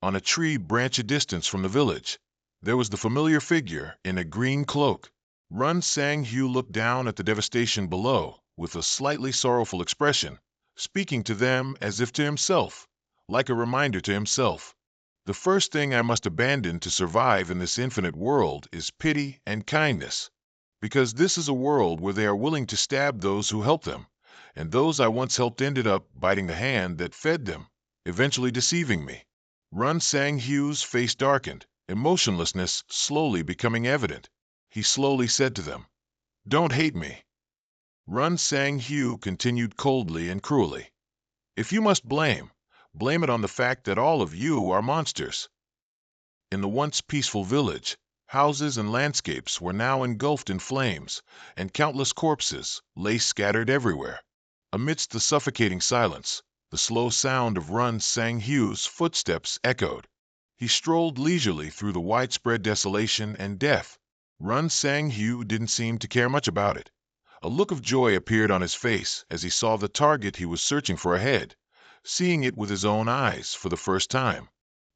On a tree branch a distance from the village, there was the familiar figure in a green cloak. Run Sang Hu looked down at the devastation below with a slightly sorrowful expression, speaking to them as if to himself, like a reminder to himself. The first thing I must abandon to survive in this infinite world is pity and kindness, because this is a world where they are willing to stab those who help them, and those I once helped ended up biting the hand that fed them, eventually deceiving me. Run Sang Hu's face darkened, emotionlessness slowly becoming evident. He slowly said to them, "Don't hate me." Run Sang Hu continued coldly and cruelly, "If you must blame, blame it on the fact that all of you are monsters." In the once peaceful village, houses and landscapes were now engulfed in flames, and countless corpses lay scattered everywhere. Amidst the suffocating silence, The slow sound of Run Sang Hu's footsteps echoed. He strolled leisurely through the widespread desolation and death. Run Sang Hu didn't seem to care much about it. A look of joy appeared on his face as he saw the target he was searching for ahead, seeing it with his own eyes for the first time.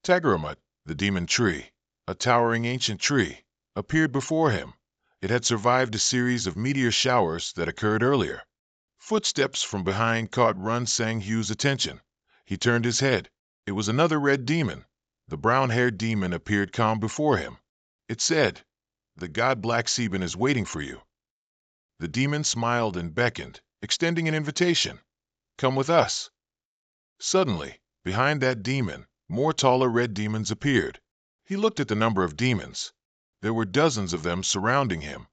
Tagaramut, the demon tree, a towering ancient tree, appeared before him. It had survived a series of meteor showers that occurred earlier. Footsteps from behind caught Run Sang Hu's attention. He turned his head. It was another red demon. The brown-haired demon appeared calm before him. It said, "The god Blacksmith is waiting for you." The demon smiled and beckoned, extending an invitation. "Come with us." Suddenly, behind that demon, more taller red demons appeared. He looked at the number of demons. There were dozens of them surrounding him.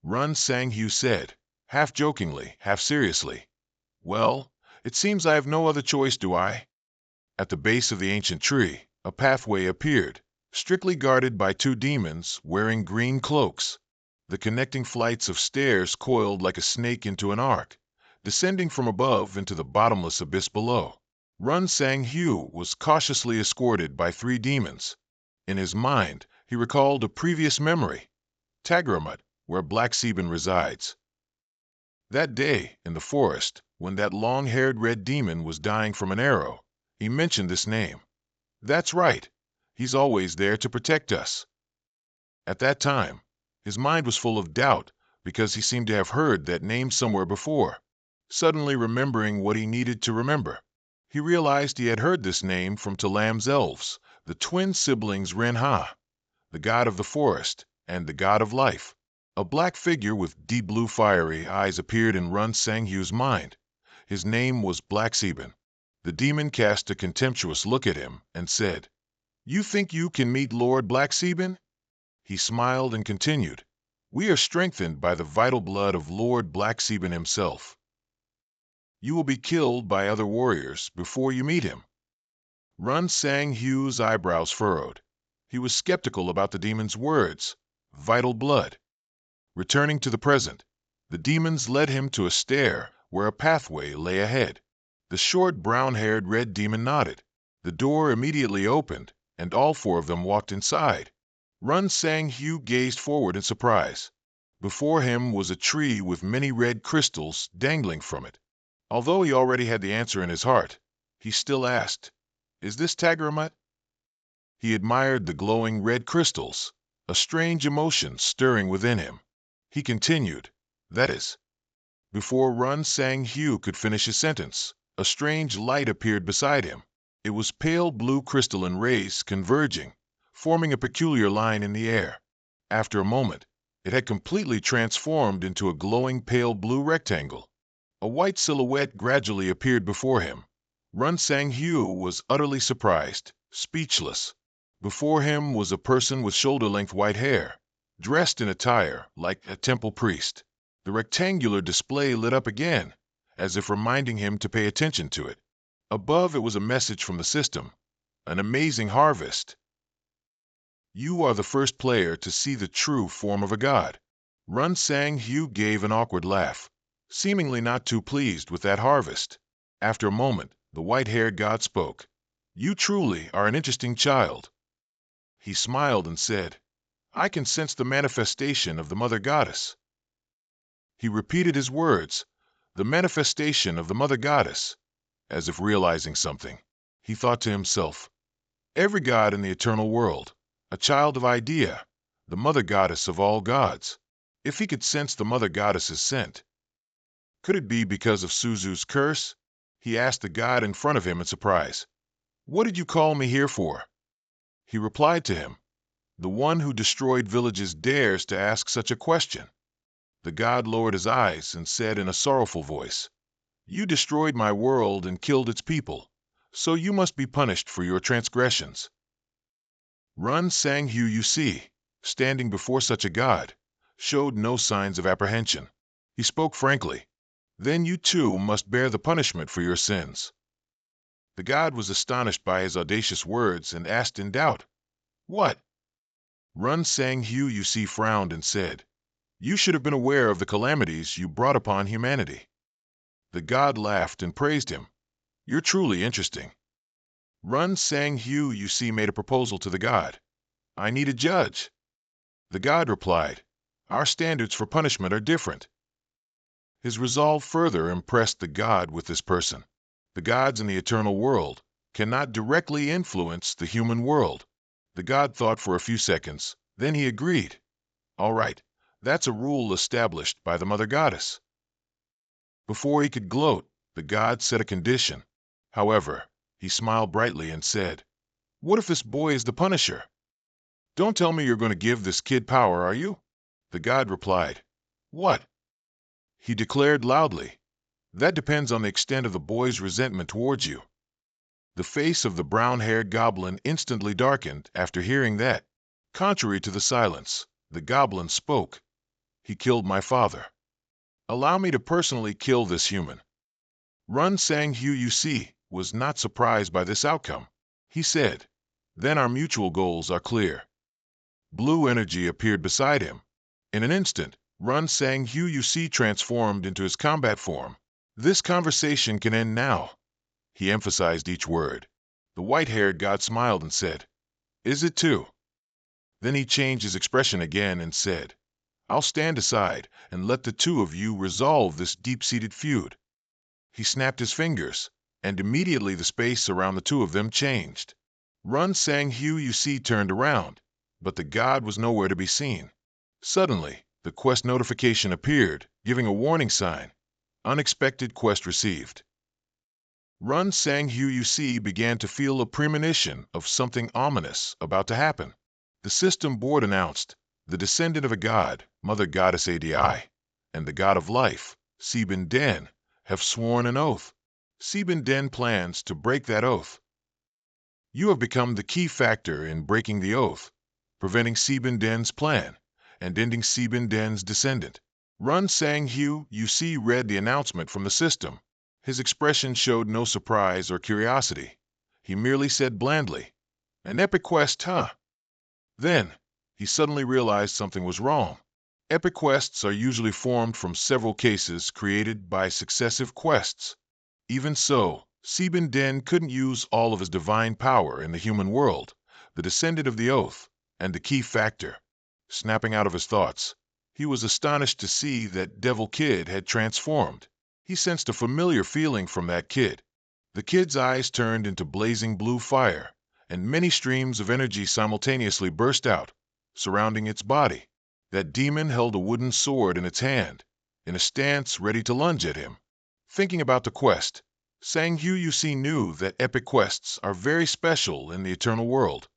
Run Sang Hu said, half jokingly, half seriously, "Well, it seems I have no other choice, do I?" At the base of the ancient tree, a pathway appeared, strictly guarded by two demons wearing green cloaks. The connecting flights of stairs coiled like a snake into an arc, descending from above into the bottomless abyss below. Run Sang Hu was cautiously escorted by three demons. In his mind, he recalled a previous memory, Tagaramut, where Blacksmith resides. That day, in the forest, when that long-haired red demon was dying from an arrow, he mentioned this name. That's right. He's always there to protect us. At that time, his mind was full of doubt because he seemed to have heard that name somewhere before. Suddenly remembering what he needed to remember, he realized he had heard this name from Talam's elves, the twin siblings Renha, the god of the forest and the god of life. A black figure with deep blue fiery eyes appeared in Run Sang Hu's mind. His name was Blacksmith. The demon cast a contemptuous look at him and said, "You think you can meet Lord Blacksmith?" He smiled and continued, "We are strengthened by the vital blood of Lord Blacksmith himself. You will be killed by other warriors before you meet him." Run Sang Hu's eyebrows furrowed. He was skeptical about the demon's words, vital blood. Returning to the present, the demons led him to a stair where a pathway lay ahead. The short, brown-haired red demon nodded. The door immediately opened, and all four of them walked inside. Run Sang Hu gazed forward in surprise. Before him was a tree with many red crystals dangling from it. Although he already had the answer in his heart, he still asked, "Is this Tagaramut?" He admired the glowing red crystals, a strange emotion stirring within him. He continued, "That is." Before Run Sang Hu could finish his sentence, a strange light appeared beside him. It was pale blue crystalline rays converging, forming a peculiar line in the air. After a moment, it had completely transformed into a glowing pale blue rectangle. A white silhouette gradually appeared before him. Run Sang Hu was utterly surprised, speechless. Before him was a person with shoulder-length white hair, dressed in attire like a temple priest. The rectangular display lit up again, as if reminding him to pay attention to it. Above it was a message from the system, an amazing harvest. You are the first player to see the true form of a god. Run Sang Hu gave an awkward laugh, seemingly not too pleased with that harvest. After a moment, the white-haired god spoke. "You truly are an interesting child." He smiled and said, "I can sense the manifestation of the Mother Goddess." He repeated his words, "The manifestation of the Mother Goddess," as if realizing something. He thought to himself, "Every god in the eternal world, a child of Idea, the Mother Goddess of all gods." If he could sense the Mother Goddess's scent, could it be because of Suzu's curse? He asked the god in front of him in surprise, "What did you call me here for?" He replied to him, "The one who destroyed villages dares to ask such a question." The god lowered his eyes and said in a sorrowful voice, "You destroyed my world and killed its people, so you must be punished for your transgressions." Run Sang Hu, you see, standing before such a god, showed no signs of apprehension. He spoke frankly, "Then you too must bear the punishment for your sins." The god was astonished by his audacious words and asked in doubt, "What?" Run Sang Hu, you see, frowned and said, "You should have been aware of the calamities you brought upon humanity." The god laughed and praised him. You're truly interesting. Run Sang Hu, you see, made a proposal to the god. I need a judge. The god replied, our standards for punishment are different. His resolve further impressed the god with this person. The gods in the eternal world cannot directly influence the human world. The god thought for a few seconds, then he agreed. All right, that's a rule established by the mother goddess. Before he could gloat, the god set a condition. However, he smiled brightly and said, what if this boy is the punisher? Don't tell me you're going to give this kid power, are you? The god replied, what? He declared loudly, that depends on the extent of the boy's resentment towards you. The face of the brown-haired goblin instantly darkened after hearing that. Contrary to the silence, the goblin spoke. He killed my father. Allow me to personally kill this human. Run Sang Hu, you see, was not surprised by this outcome. He said, then our mutual goals are clear. Blue energy appeared beside him. In an instant, Run Sang Hu, you see, transformed into his combat form. This conversation can end now. He emphasized each word. The white-haired god smiled and said, is it too? Then he changed his expression again and said, I'll stand aside and let the two of you resolve this deep-seated feud. He snapped his fingers, and immediately the space around the two of them changed. Run Sang Hu, you see, turned around, but the god was nowhere to be seen. Suddenly, the quest notification appeared, giving a warning sign. Unexpected quest received. Run Sang Hu, you see, began to feel a premonition of something ominous about to happen. The system board announced, the descendant of a god, Mother Goddess Adi, and the god of life, Sebin Den, have sworn an oath. Sebin Den plans to break that oath. You have become the key factor in breaking the oath, preventing Sebin Den's plan, and ending Sebin Den's descendant. Run Sang Hu, you see, read the announcement from the system. His expression showed no surprise or curiosity. He merely said blandly, an epic quest, huh? Then, he suddenly realized something was wrong. Epic quests are usually formed from several cases created by successive quests. Even so, Sebin Den couldn't use all of his divine power in the human world, the descendant of the oath, and the key factor. Snapping out of his thoughts, he was astonished to see that Devil Kid had transformed. He sensed a familiar feeling from that kid. The kid's eyes turned into blazing blue fire, and many streams of energy simultaneously burst out, surrounding its body. That demon held a wooden sword in its hand, in a stance ready to lunge at him. Thinking about the quest, Sang Hu, you see, knew that epic quests are very special in the eternal world,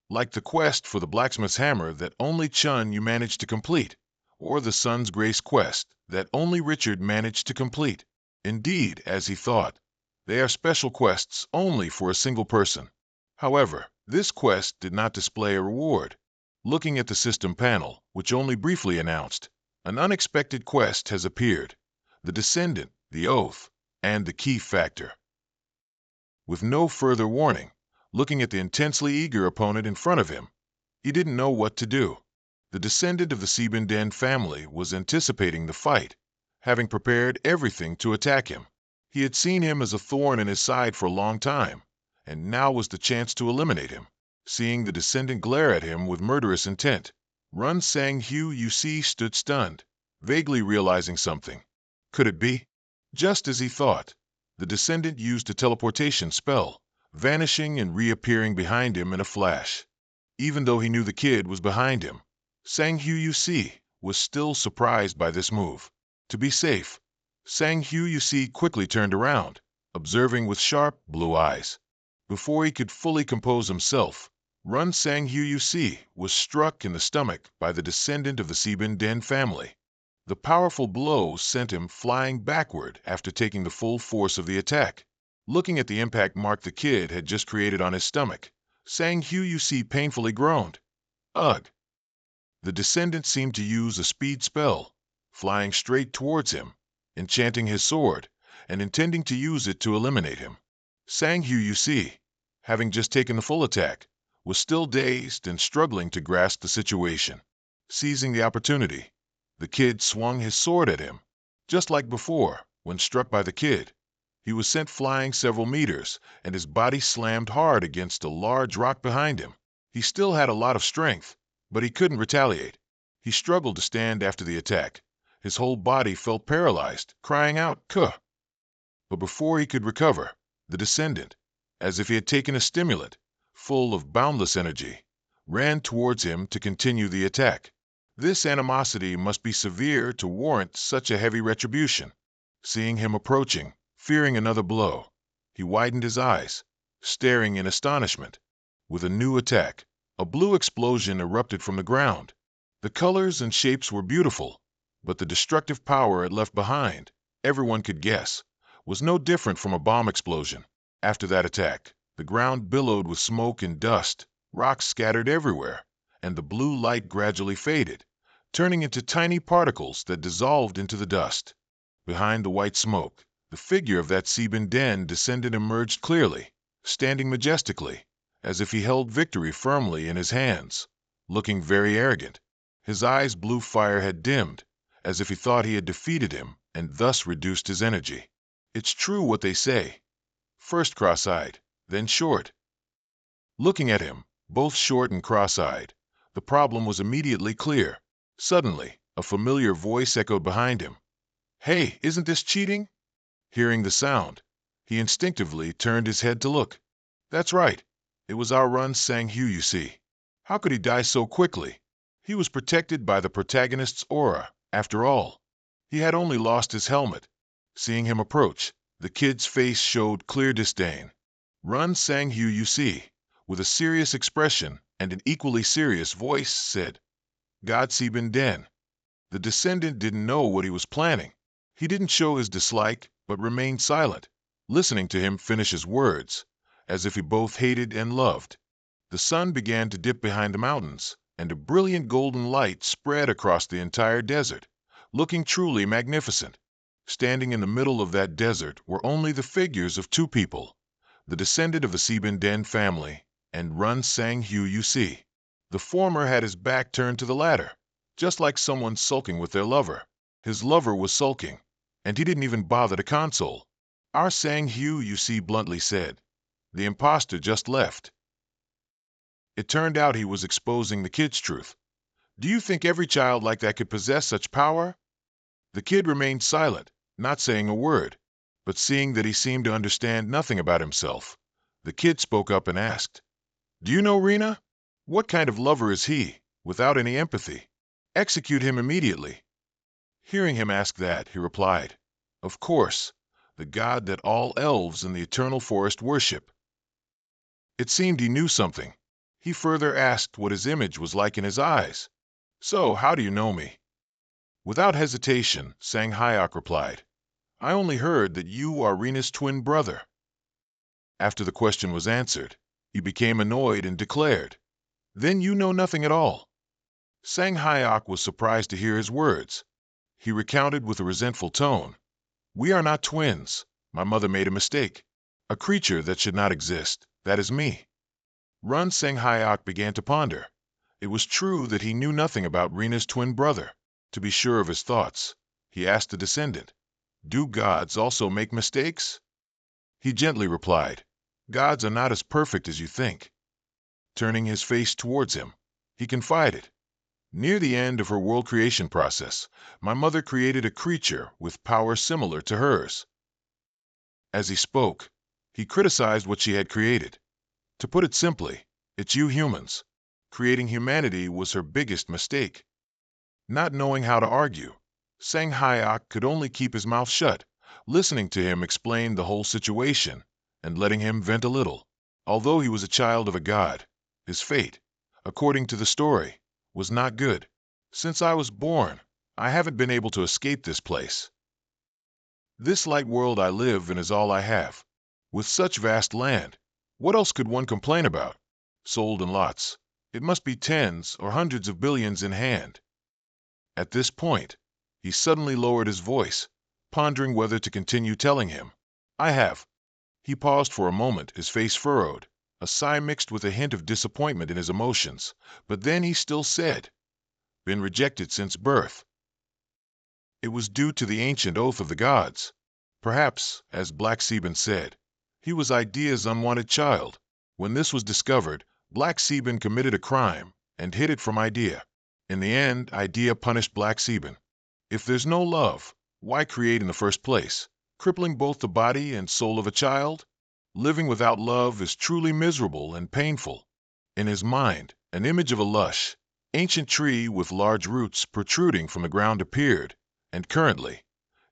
like the quest for the blacksmith's hammer that only Chun you managed to complete, or the Sun's Grace quest that only Richard managed to complete. Indeed, as he thought, they are special quests only for a single person. However, this quest did not display a reward. Looking at the system panel, which only briefly announced, an unexpected quest has appeared, the descendant, the oath, and the key factor. With no further warning, looking at the intensely eager opponent in front of him, he didn't know what to do. The descendant of the Sebin Den family was anticipating the fight, having prepared everything to attack him. He had seen him as a thorn in his side for a long time, and now was the chance to eliminate him. Seeing the descendant glare at him with murderous intent, Run Sang Hu, you see, stood stunned, vaguely realizing something. Could it be? Just as he thought, the descendant used a teleportation spell, vanishing and reappearing behind him in a flash. Even though he knew the kid was behind him, Sang Hu, you see, was still surprised by this move. To be safe, Sang Hu, you see, quickly turned around, observing with sharp, blue eyes. Before he could fully compose himself, Run Sang Hu, you see, was struck in the stomach by the descendant of the Sebin Den family. The powerful blow sent him flying backward after taking the full force of the attack. Looking at the impact mark the kid had just created on his stomach, Sang Hu, you see, painfully groaned. Ugh! The descendant seemed to use a speed spell, flying straight towards him, enchanting his sword, and intending to use it to eliminate him. Sang Hu, you see, having just taken the full attack, was still dazed and struggling to grasp the situation. Seizing the opportunity, the kid swung his sword at him. Just like before, when struck by the kid, He was sent flying several meters, and his body slammed hard against a large rock behind him. He still had a lot of strength, but he couldn't retaliate. He struggled to stand after the attack. His whole body felt paralyzed, crying out, "Kuh!" But before he could recover, the descendant, as if he had taken a stimulant, full of boundless energy, ran towards him to continue the attack. This animosity must be severe to warrant such a heavy retribution. Seeing him approaching, fearing another blow, he widened his eyes, staring in astonishment. With a new attack, a blue explosion erupted from the ground. The colors and shapes were beautiful, but the destructive power it left behind, everyone could guess, was no different from a bomb explosion. After that attack, the ground billowed with smoke and dust, rocks scattered everywhere, and the blue light gradually faded, turning into tiny particles that dissolved into the dust. Behind the white smoke, the figure of that Sieben Den descendant emerged clearly, standing majestically, as if he held victory firmly in his hands, looking very arrogant. His eyes' blue fire had dimmed, as if he thought he had defeated him and thus reduced his energy. It's true what they say. First cross-eyed, then short. Looking at him, both short and cross-eyed, the problem was immediately clear. Suddenly, a familiar voice echoed behind him. "Hey, isn't this cheating?" Hearing the sound, he instinctively turned his head to look. That's right. It was our Run Sang Hu, you see. How could he die so quickly? He was protected by the protagonist's aura, after all. He had only lost his helmet. Seeing him approach, the kid's face showed clear disdain. Run Sang Hu, you see, with a serious expression and an equally serious voice, said, "God Sieben Den." The descendant didn't know what he was planning. He didn't show his dislike, but remained silent, listening to him finish his words, as if he both hated and loved. The sun began to dip behind the mountains, and a brilliant golden light spread across the entire desert, looking truly magnificent. Standing in the middle of that desert were only the figures of two people, the descendant of the Sieben Den family and Run Sang Hu, you see. The former had his back turned to the latter, just like someone sulking with their lover. His lover was sulking, and he didn't even bother to console. "Our Sang Hu, you see," bluntly said. "The impostor just left." It turned out he was exposing the kid's truth. Do you think every child like that could possess such power? The kid remained silent, not saying a word, but seeing that he seemed to understand nothing about himself, the kid spoke up and asked, "Do you know Rena? What kind of lover is he, without any empathy? Execute him immediately." Hearing him ask that, he replied, "Of course, the god that all elves in the eternal forest worship." It seemed he knew something. He further asked what his image was like in his eyes. "So, how do you know me?" Without hesitation, Sang Hyok replied, "I only heard that you are Rena's twin brother." After the question was answered, he became annoyed and declared, "Then you know nothing at all." Sang Hyok was surprised to hear his words. He recounted with a resentful tone, "We are not twins. My mother made a mistake. A creature that should not exist, that is me." Run Sang Hyok began to ponder. It was true that he knew nothing about Rena's twin brother. To be sure of his thoughts, he asked the descendant, "Do gods also make mistakes?" He gently replied, "Gods are not as perfect as you think." Turning his face towards him, he confided, "Near the end of her world creation process, my mother created a creature with power similar to hers." As he spoke, he criticized what she had created. To put it simply, it's you humans. Creating humanity was her biggest mistake. Not knowing how to argue, Sang Hyok could only keep his mouth shut, listening to him explain the whole situation and letting him vent a little. Although he was a child of a god, his fate, according to the story, was not good. "Since I was born, I haven't been able to escape this place. This light world I live in is all I have. With such vast land, what else could one complain about? Sold in lots, it must be tens or hundreds of billions in hand." At this point, he suddenly lowered his voice, pondering whether to continue telling him, "I have." He paused for a moment, his face furrowed, a sigh mixed with a hint of disappointment in his emotions, but then he still said, "Been rejected since birth. It was due to the ancient oath of the gods. Perhaps, as Black Sebin said, he was Idea's unwanted child. When this was discovered, Black Sebin committed a crime and hid it from Idea. In the end, Idea punished Black Sebin. If there's no love, why create in the first place, crippling both the body and soul of a child? Living without love is truly miserable and painful. In his mind, an image of a lush, ancient tree with large roots protruding from the ground appeared, and currently,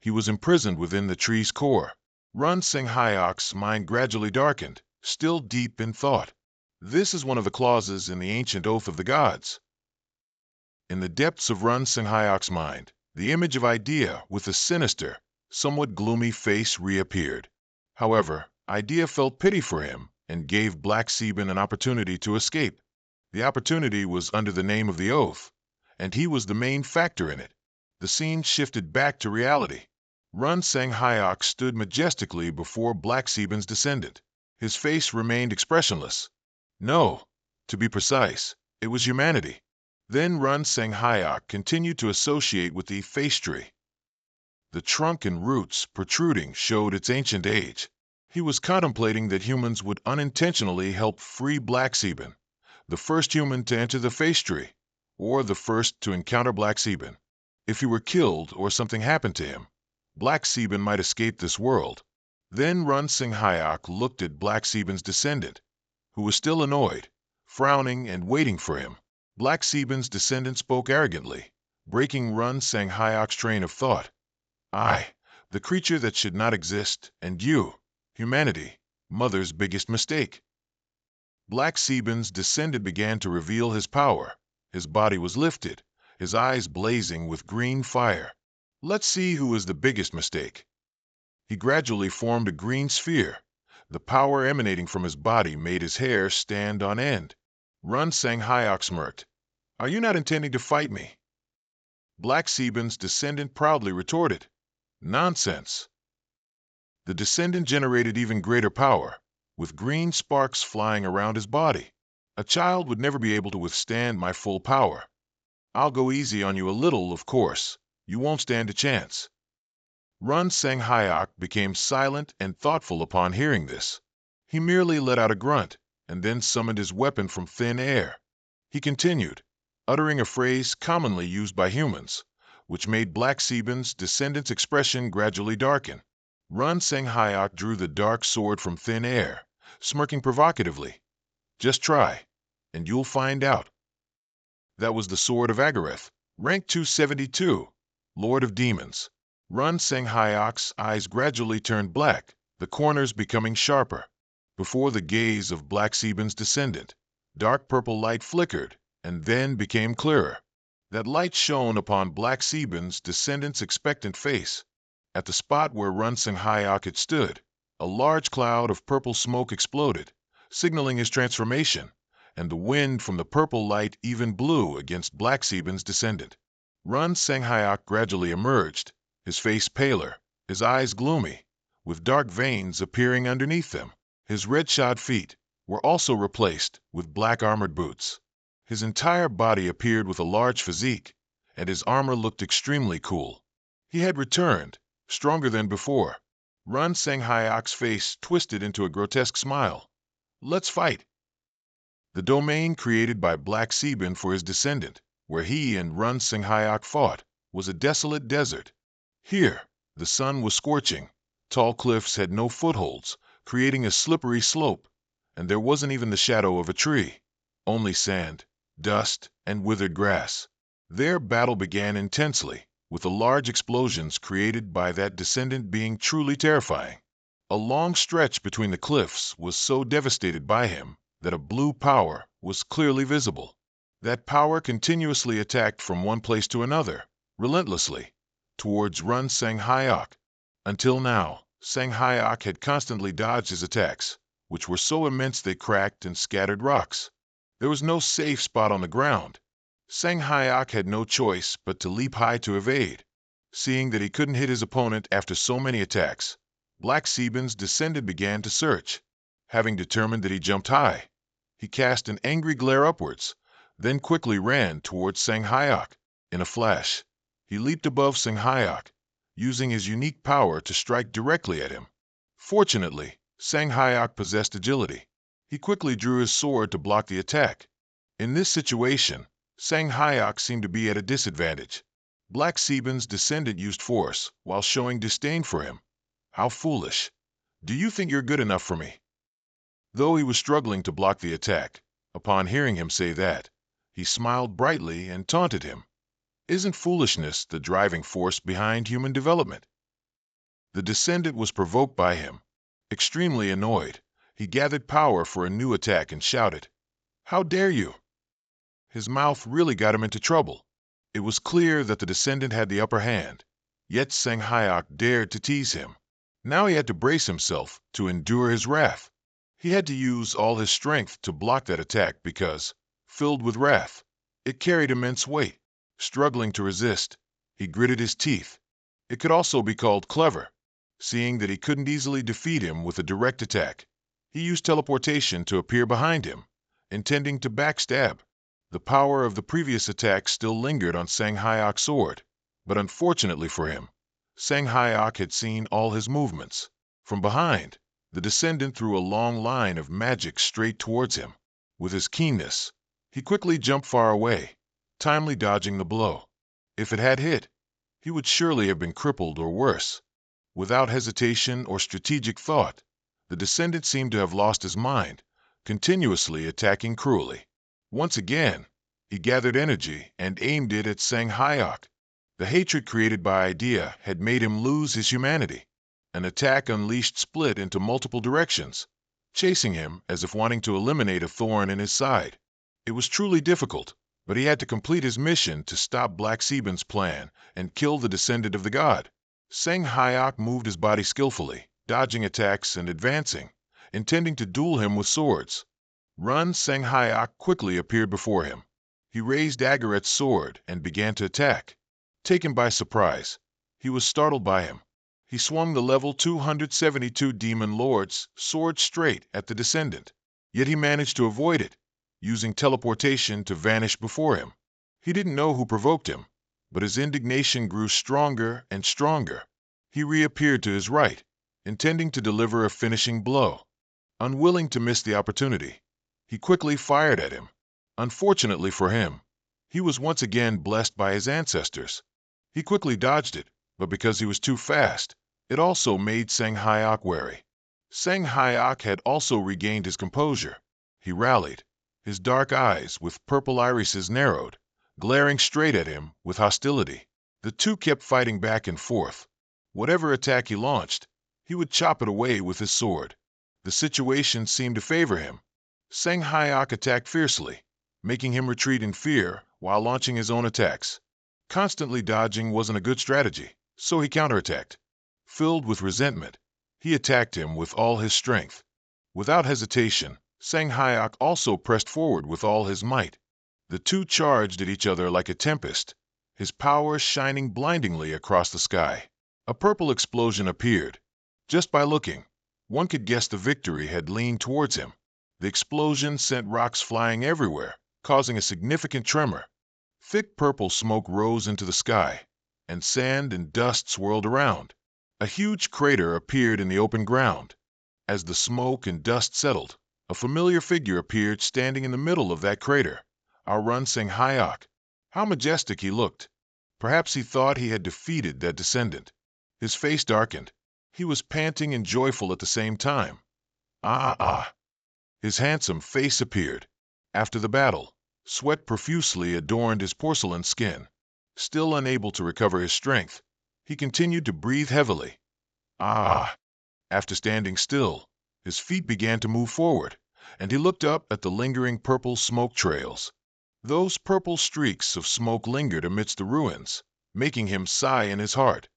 he was imprisoned within the tree's core. Run Seng Hyok's mind gradually darkened, still deep in thought. This is one of the clauses in the ancient oath of the gods. In the depths of Run Seng Hyok's mind, the image of Idea with a sinister, somewhat gloomy face reappeared. However, Idea felt pity for him and gave Black Sebin an opportunity to escape. The opportunity was under the name of the oath, and he was the main factor in it. The scene shifted back to reality. Run Seng Hyok stood majestically before Black Sebin's descendant. His face remained expressionless. No, to be precise, it was humanity. Then Run Seng Hyok continued to associate with the face tree. The trunk and roots protruding showed its ancient age. He was contemplating that humans would unintentionally help free Black Sebin, the first human to enter the face tree, or the first to encounter Black Sebin. If he were killed or something happened to him, Black Sebin might escape this world. Then Run Seng Hyok looked at Black Sebin's descendant, who was still annoyed, frowning and waiting for him. Black Sebin's descendant spoke arrogantly, breaking Run Seng Hyok's train of thought. I, the creature that should not exist, and you, humanity, Mother's biggest mistake. Black Sebin's descendant began to reveal his power. His body was lifted, his eyes blazing with green fire. Let's see who is the biggest mistake. He gradually formed a green sphere. The power emanating from his body made his hair stand on end. Run Seng Hyok smirked. Are you not intending to fight me? Black Sebin's descendant proudly retorted. Nonsense. The descendant generated even greater power, with green sparks flying around his body. A child would never be able to withstand my full power. I'll go easy on you a little, of course. You won't stand a chance. Run Seng Hyok became silent and thoughtful upon hearing this. He merely let out a grunt, and then summoned his weapon from thin air. He continued, uttering a phrase commonly used by humans, which made Black Sebin's descendant's expression gradually darken. Run Seng Hyok drew the dark sword from thin air, smirking provocatively. Just try, and you'll find out. That was the sword of Agareth, rank 272, Lord of Demons. Run Seng Hyok's eyes gradually turned black, the corners becoming sharper. Before the gaze of Black Sebin's descendant, dark purple light flickered, and then became clearer. That light shone upon Black Sebin's descendant's expectant face. At the spot where Run Seng Hyok had stood, a large cloud of purple smoke exploded, signaling his transformation, and the wind from the purple light even blew against Black Sebin's descendant. Run Seng Hyok gradually emerged, his face paler, his eyes gloomy, with dark veins appearing underneath them. His red-shod feet were also replaced with black armored boots. His entire body appeared with a large physique, and his armor looked extremely cool. He had returned, stronger than before. Run Seng Hyok's face twisted into a grotesque smile. Let's fight. The domain created by Black Sebin for his descendant, where he and Run Seng Hyok fought, was a desolate desert. Here, the sun was scorching, tall cliffs had no footholds, creating a slippery slope, and there wasn't even the shadow of a tree, only sand, dust, and withered grass. Their battle began intensely, with the large explosions created by that descendant being truly terrifying. A long stretch between the cliffs was so devastated by him that a blue power was clearly visible. That power continuously attacked from one place to another, relentlessly, towards Run Seng Hyok. Until now, Seng Hyok had constantly dodged his attacks, which were so immense they cracked and scattered rocks. There was no safe spot on the ground. Seng Hyok had no choice but to leap high to evade. Seeing that he couldn't hit his opponent after so many attacks, Black Sebin's descendant began to search. Having determined that he jumped high, he cast an angry glare upwards, then quickly ran towards Seng Hyok. In a flash, he leaped above Seng Hyok, using his unique power to strike directly at him. Fortunately, Sang Hyok possessed agility. He quickly drew his sword to block the attack. In this situation, Sang Hyok seemed to be at a disadvantage. Black Sebin's descendant used force, while showing disdain for him. How foolish. Do you think you're good enough for me? Though he was struggling to block the attack, upon hearing him say that, he smiled brightly and taunted him. Isn't foolishness the driving force behind human development? The descendant was provoked by him. Extremely annoyed, he gathered power for a new attack and shouted, "How dare you!" His mouth really got him into trouble. It was clear that the descendant had the upper hand, yet Sang Hyok dared to tease him. Now he had to brace himself to endure his wrath. He had to use all his strength to block that attack because, filled with wrath, it carried immense weight. Struggling to resist, he gritted his teeth. It could also be called clever. Seeing that he couldn't easily defeat him with a direct attack, he used teleportation to appear behind him, intending to backstab. The power of the previous attack still lingered on Sang Hyok's sword, but unfortunately for him, Sang Hyok had seen all his movements. From behind, the descendant threw a long line of magic straight towards him. With his keenness, he quickly jumped far away, timely dodging the blow. If it had hit, he would surely have been crippled or worse. Without hesitation or strategic thought, the descendant seemed to have lost his mind, continuously attacking cruelly. Once again, he gathered energy and aimed it at Sang Hyok. The hatred created by idea had made him lose his humanity. An attack unleashed split into multiple directions, chasing him as if wanting to eliminate a thorn in his side. It was truly difficult, but he had to complete his mission to stop Black Sebin's plan and kill the descendant of the god. Sang Hyok moved his body skillfully, dodging attacks and advancing, intending to duel him with swords. Run! Sang Hyok quickly appeared before him. He raised Agaret's sword and began to attack. Taken by surprise, he was startled by him. He swung the level 272 Demon Lord's sword straight at the descendant, yet he managed to avoid it, using teleportation to vanish before him. He didn't know who provoked him, but his indignation grew stronger and stronger. He reappeared to his right, intending to deliver a finishing blow. Unwilling to miss the opportunity, he quickly fired at him. Unfortunately for him, he was once again blessed by his ancestors. He quickly dodged it, but because he was too fast, it also made Sang Hyok wary. Sang Hyok had also regained his composure. He rallied, his dark eyes with purple irises narrowed, glaring straight at him with hostility. The two kept fighting back and forth. Whatever attack he launched, he would chop it away with his sword. The situation seemed to favor him. Sang Hyok attacked fiercely, making him retreat in fear while launching his own attacks. Constantly dodging wasn't a good strategy, so he counterattacked. Filled with resentment, he attacked him with all his strength. Without hesitation, Sang Hyok also pressed forward with all his might. The two charged at each other like a tempest, his power shining blindingly across the sky. A purple explosion appeared. Just by looking, one could guess the victory had leaned towards him. The explosion sent rocks flying everywhere, causing a significant tremor. Thick purple smoke rose into the sky, and sand and dust swirled around. A huge crater appeared in the open ground. As the smoke and dust settled, a familiar figure appeared standing in the middle of that crater. Our Sang Hyok. How majestic he looked. Perhaps he thought he had defeated that descendant. His face darkened. He was panting and joyful at the same time. Ah! His handsome face appeared. After the battle, sweat profusely adorned his porcelain skin. Still unable to recover his strength, he continued to breathe heavily. After standing still, his feet began to move forward, and he looked up at the lingering purple smoke trails. Those purple streaks of smoke lingered amidst the ruins, making him sigh in his heart.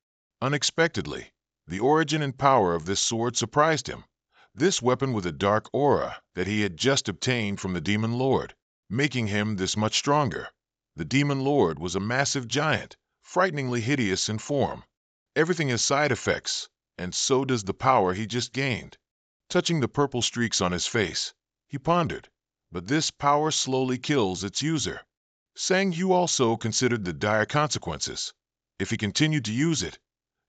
Unexpectedly, the origin and power of this sword surprised him. This weapon with a dark aura that he had just obtained from the Demon Lord, making him this much stronger. The Demon Lord was a massive giant, frighteningly hideous in form. Everything has side effects, and so does the power he just gained. Touching the purple streaks on his face, he pondered, but this power slowly kills its user. Sang Hu also considered the dire consequences. If he continued to use it,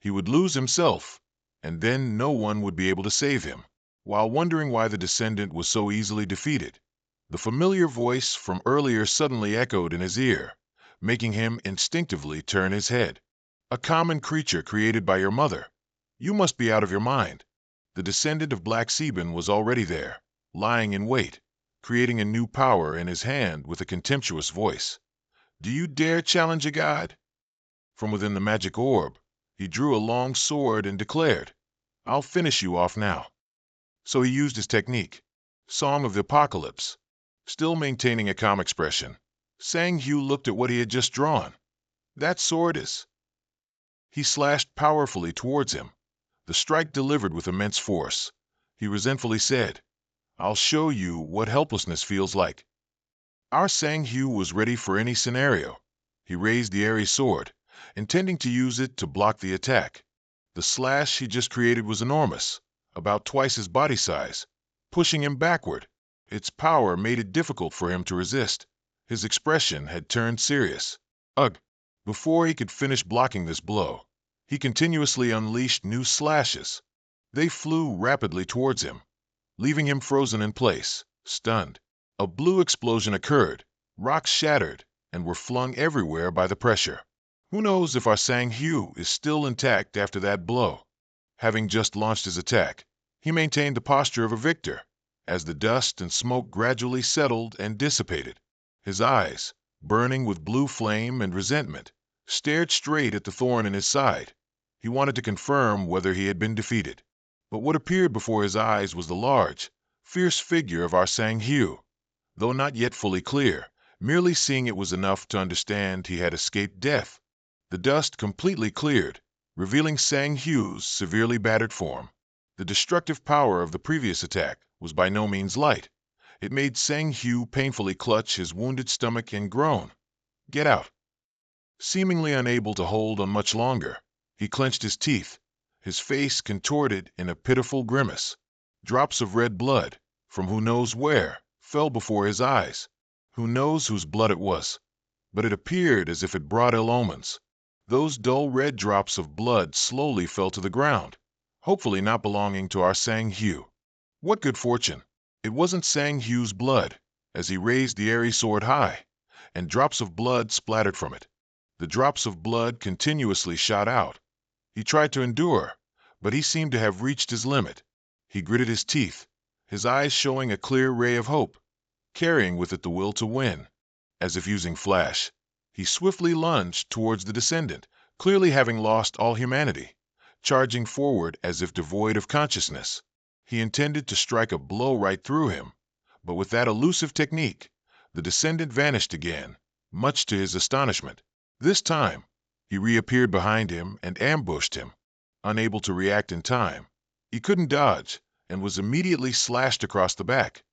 He would lose himself, and then no one would be able to save him. While wondering why the descendant was so easily defeated, the familiar voice from earlier suddenly echoed in his ear, making him instinctively turn his head. A common creature created by your mother. You must be out of your mind. The descendant of Black Sebin was already there, lying in wait, creating a new power in his hand with a contemptuous voice. Do you dare challenge a god? From within the magic orb, he drew a long sword and declared, I'll finish you off now. So he used his technique, Song of the Apocalypse. Still maintaining a calm expression, Sang Hu looked at what he had just drawn. That sword is... He slashed powerfully towards him, the strike delivered with immense force. He resentfully said, I'll show you what helplessness feels like. Our Sang Hu was ready for any scenario. He raised the airy sword, intending to use it to block the attack. The slash he just created was enormous, about twice his body size, pushing him backward. Its power made it difficult for him to resist. His expression had turned serious. Ugh! Before he could finish blocking this blow, he continuously unleashed new slashes. They flew rapidly towards him, leaving him frozen in place, stunned. A blue explosion occurred, rocks shattered, and were flung everywhere by the pressure. Who knows if our Sang Hu is still intact after that blow? Having just launched his attack, he maintained the posture of a victor, as the dust and smoke gradually settled and dissipated. His eyes, burning with blue flame and resentment, stared straight at the thorn in his side. He wanted to confirm whether he had been defeated. But what appeared before his eyes was the large, fierce figure of our Sang Hu. Though not yet fully clear, merely seeing it was enough to understand he had escaped death. The dust completely cleared, revealing Sang Hu's severely battered form. The destructive power of the previous attack was by no means light. It made Sang Hu painfully clutch his wounded stomach and groan. Get out! Seemingly unable to hold on much longer, he clenched his teeth, his face contorted in a pitiful grimace. Drops of red blood, from who knows where, fell before his eyes. Who knows whose blood it was? But it appeared as if it brought ill omens. Those dull red drops of blood slowly fell to the ground, hopefully not belonging to our Sang Hu. What good fortune! It wasn't Sang Hu's blood, as he raised the airy sword high, and drops of blood splattered from it. The drops of blood continuously shot out. He tried to endure, but he seemed to have reached his limit. He gritted his teeth, his eyes showing a clear ray of hope, carrying with it the will to win. As if using flash, he swiftly lunged towards the descendant, clearly having lost all humanity, charging forward as if devoid of consciousness. He intended to strike a blow right through him, but with that elusive technique, the descendant vanished again, much to his astonishment. This time, he reappeared behind him and ambushed him. Unable to react in time, he couldn't dodge and was immediately slashed across the back.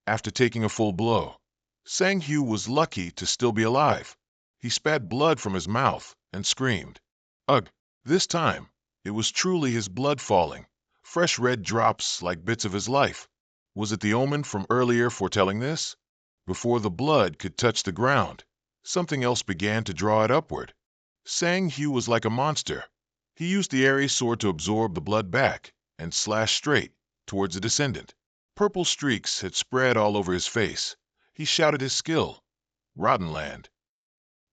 After taking a full blow, Sang Hu was lucky to still be alive. He spat blood from his mouth and screamed. Ugh! This time, it was truly his blood falling, fresh red drops like bits of his life. Was it the omen from earlier foretelling this? Before the blood could touch the ground, something else began to draw it upward. Sang Hu was like a monster. He used the airy sword to absorb the blood back and slash straight towards the descendant. Purple streaks had spread all over his face. He shouted his skill. Rottenland.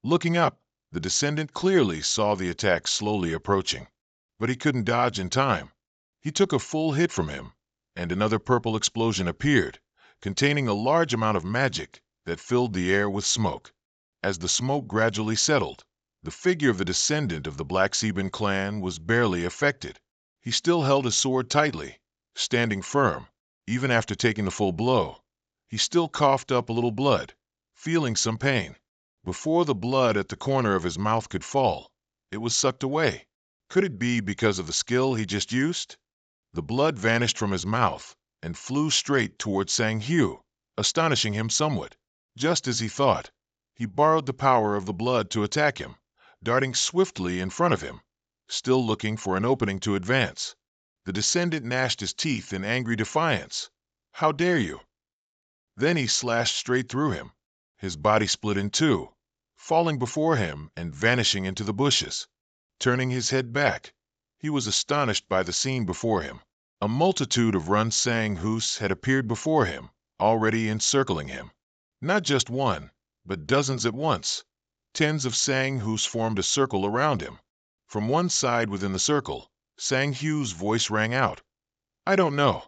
Looking up, the descendant clearly saw the attack slowly approaching, but he couldn't dodge in time. He took a full hit from him, and another purple explosion appeared, containing a large amount of magic that filled the air with smoke. As the smoke gradually settled, the figure of the descendant of the Black Sebin clan was barely affected. He still held his sword tightly, standing firm, even after taking the full blow. He still coughed up a little blood, feeling some pain. Before the blood at the corner of his mouth could fall, it was sucked away. Could it be because of the skill he just used? The blood vanished from his mouth and flew straight towards Sang Hu, astonishing him somewhat. Just as he thought, he borrowed the power of the blood to attack him, darting swiftly in front of him, still looking for an opening to advance. The descendant gnashed his teeth in angry defiance. How dare you? Then he slashed straight through him. His body split in two, falling before him and vanishing into the bushes. Turning his head back, He was astonished by the scene before him. A multitude of Run Sang Hus had appeared before him, already encircling him. Not just one, but dozens at once. Tens of Sang Hus formed a circle around him. From one side within the circle, Sang Hu's voice rang out, "I don't know,"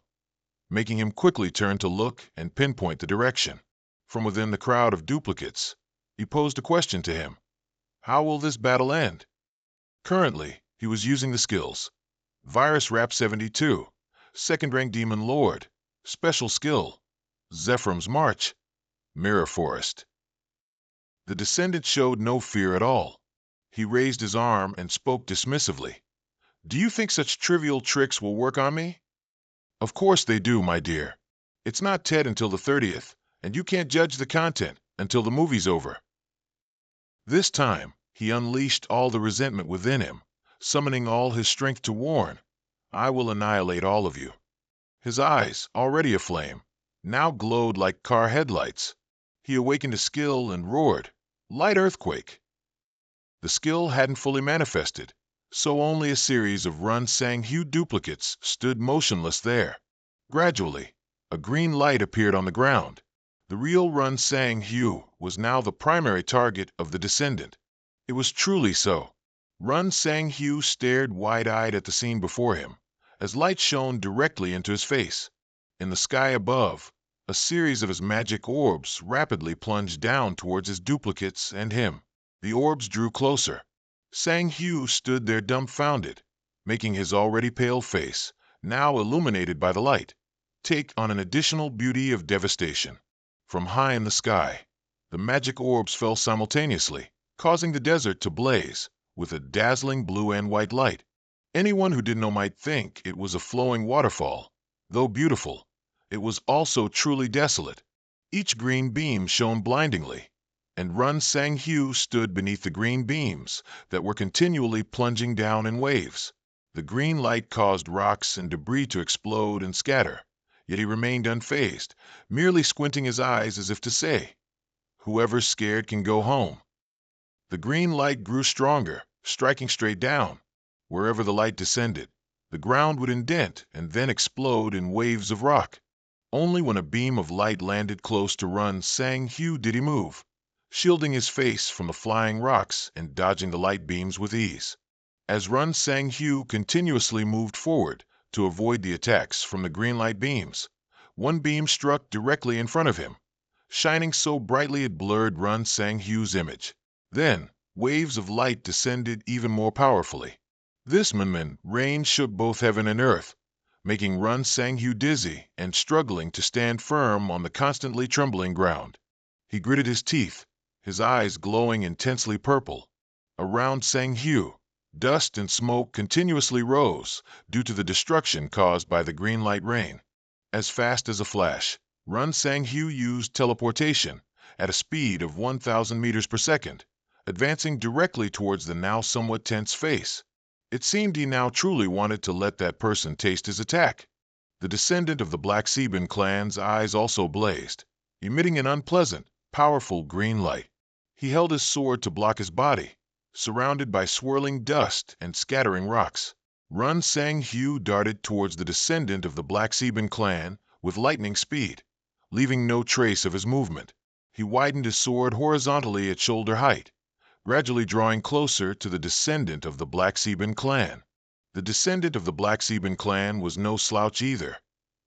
making him quickly turn to look and pinpoint the direction. From within the crowd of duplicates, he posed a question to him. How will this battle end? Currently, he was using the skills. Virus Rap 72, Second Rank Demon Lord, Special Skill, Zephram's March, Mirror Forest. The descendant showed no fear at all. He raised his arm and spoke dismissively. Do you think such trivial tricks will work on me? Of course they do, my dear. It's not TED until the 30th, and you can't judge the content until the movie's over. This time, he unleashed all the resentment within him, summoning all his strength to warn, I will annihilate all of you. His eyes, already aflame, now glowed like car headlights. He awakened a skill and roared, Light Earthquake. The skill hadn't fully manifested, so only a series of Run Sang Hu duplicates stood motionless there. Gradually, a green light appeared on the ground. The real Run Sang Hu was now the primary target of the descendant. It was truly so. Run Sang Hu stared wide-eyed at the scene before him, as light shone directly into his face. In the sky above, a series of his magic orbs rapidly plunged down towards his duplicates and him. The orbs drew closer. Sang Hu stood there dumbfounded, making his already pale face, now illuminated by the light, take on an additional beauty of devastation. From high in the sky, the magic orbs fell simultaneously, causing the desert to blaze with a dazzling blue and white light. Anyone who didn't know might think it was a flowing waterfall. Though beautiful, it was also truly desolate. Each green beam shone blindingly, and Run Sang Hu stood beneath the green beams that were continually plunging down in waves. The green light caused rocks and debris to explode and scatter, yet he remained unfazed, merely squinting his eyes as if to say, Whoever's scared can go home. The green light grew stronger, striking straight down. Wherever the light descended, the ground would indent and then explode in waves of rock. Only when a beam of light landed close to Run Sang Hu did he move, shielding his face from the flying rocks and dodging the light beams with ease. As Run Sang Hu continuously moved forward to avoid the attacks from the green light beams, one beam struck directly in front of him, shining so brightly it blurred Run Sang Hu's image. Then, waves of light descended even more powerfully. This Manman rain shook both heaven and earth, making Run Sang Hu dizzy and struggling to stand firm on the constantly trembling ground. He gritted his teeth, his eyes glowing intensely purple. Around Sang Hu, dust and smoke continuously rose due to the destruction caused by the green light rain. As fast as a flash, Run Sang Hu used teleportation at a speed of 1,000 meters per second, advancing directly towards the now somewhat tense face. It seemed he now truly wanted to let that person taste his attack. The descendant of the Blacksmith clan's eyes also blazed, emitting an unpleasant, powerful green light. He held his sword to block his body, surrounded by swirling dust and scattering rocks. Run Sang Hu darted towards the descendant of the Blacksmith clan with lightning speed, leaving no trace of his movement. He widened his sword horizontally at shoulder height, gradually drawing closer to the descendant of the Blacksmith clan. The descendant of the Blacksmith clan was no slouch either.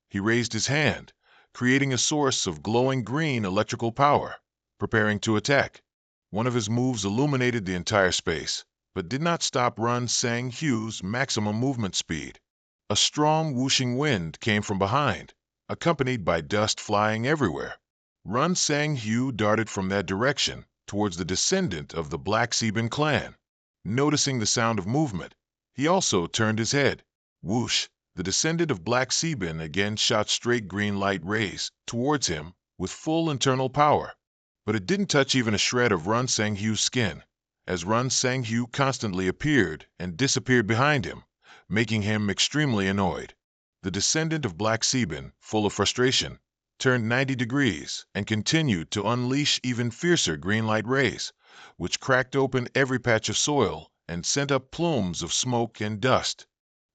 He raised his hand, creating a source of glowing green electrical power, preparing to attack. One of his moves illuminated the entire space, but did not stop Run Sang Hu's maximum movement speed. A strong whooshing wind came from behind, accompanied by dust flying everywhere. Run Sang Hu darted from that direction towards the descendant of the Blacksmith clan. Noticing the sound of movement, he also turned his head. Whoosh! The descendant of Blacksmith again shot straight green light rays towards him with full internal power. But it didn't touch even a shred of Run Sang Hu's skin, as Run Sang Hu constantly appeared and disappeared behind him, making him extremely annoyed. The descendant of Blacksmith, full of frustration, turned 90 degrees and continued to unleash even fiercer green light rays, which cracked open every patch of soil and sent up plumes of smoke and dust.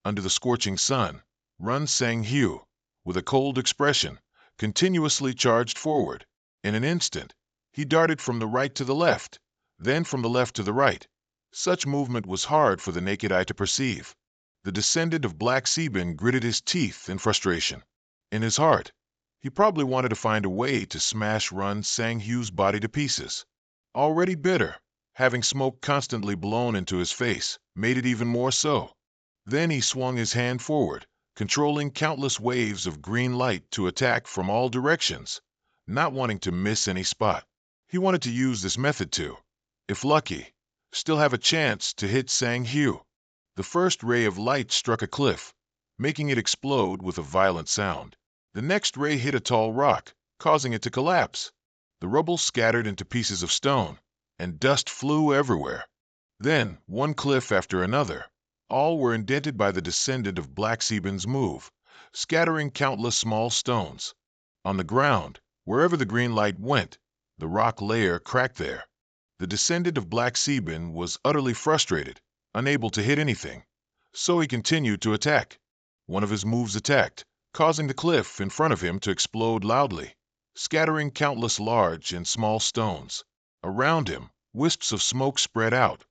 Under the scorching sun, Run Sang Hyu, with a cold expression, continuously charged forward. In an instant, he darted from the right to the left, then from the left to the right. Such movement was hard for the naked eye to perceive. The descendant of Black Sebin gritted his teeth in frustration. In his heart, he probably wanted to find a way to smash Run Sang Hyu's body to pieces. Already bitter, having smoke constantly blown into his face made it even more so. Then he swung his hand forward, controlling countless waves of green light to attack from all directions, not wanting to miss any spot. He wanted to use this method to, if lucky, still have a chance to hit Sang Hyu. The first ray of light struck a cliff, making it explode with a violent sound. The next ray hit a tall rock, causing it to collapse. The rubble scattered into pieces of stone, and dust flew everywhere. Then, one cliff after another, all were indented by the descendant of Black Sebin's move, scattering countless small stones. On the ground, wherever the green light went, the rock layer cracked there. The descendant of Black Sebin was utterly frustrated, unable to hit anything. So he continued to attack. One of his moves attacked, causing the cliff in front of him to explode loudly, scattering countless large and small stones. Around him, wisps of smoke spread out,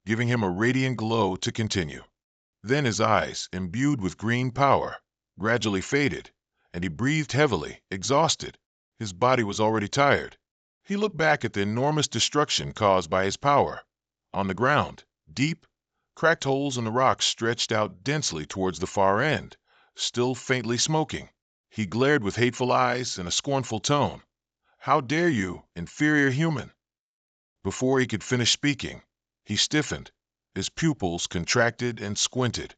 giving him a radiant glow to continue. Then his eyes, imbued with green power, gradually faded, and he breathed heavily, exhausted. His body was already tired. He looked back at the enormous destruction caused by his power. On the ground, deep, cracked holes in the rocks stretched out densely towards the far end, still faintly smoking. He glared with hateful eyes and a scornful tone. "How dare you, inferior human?" Before he could finish speaking, he stiffened. His pupils contracted and squinted.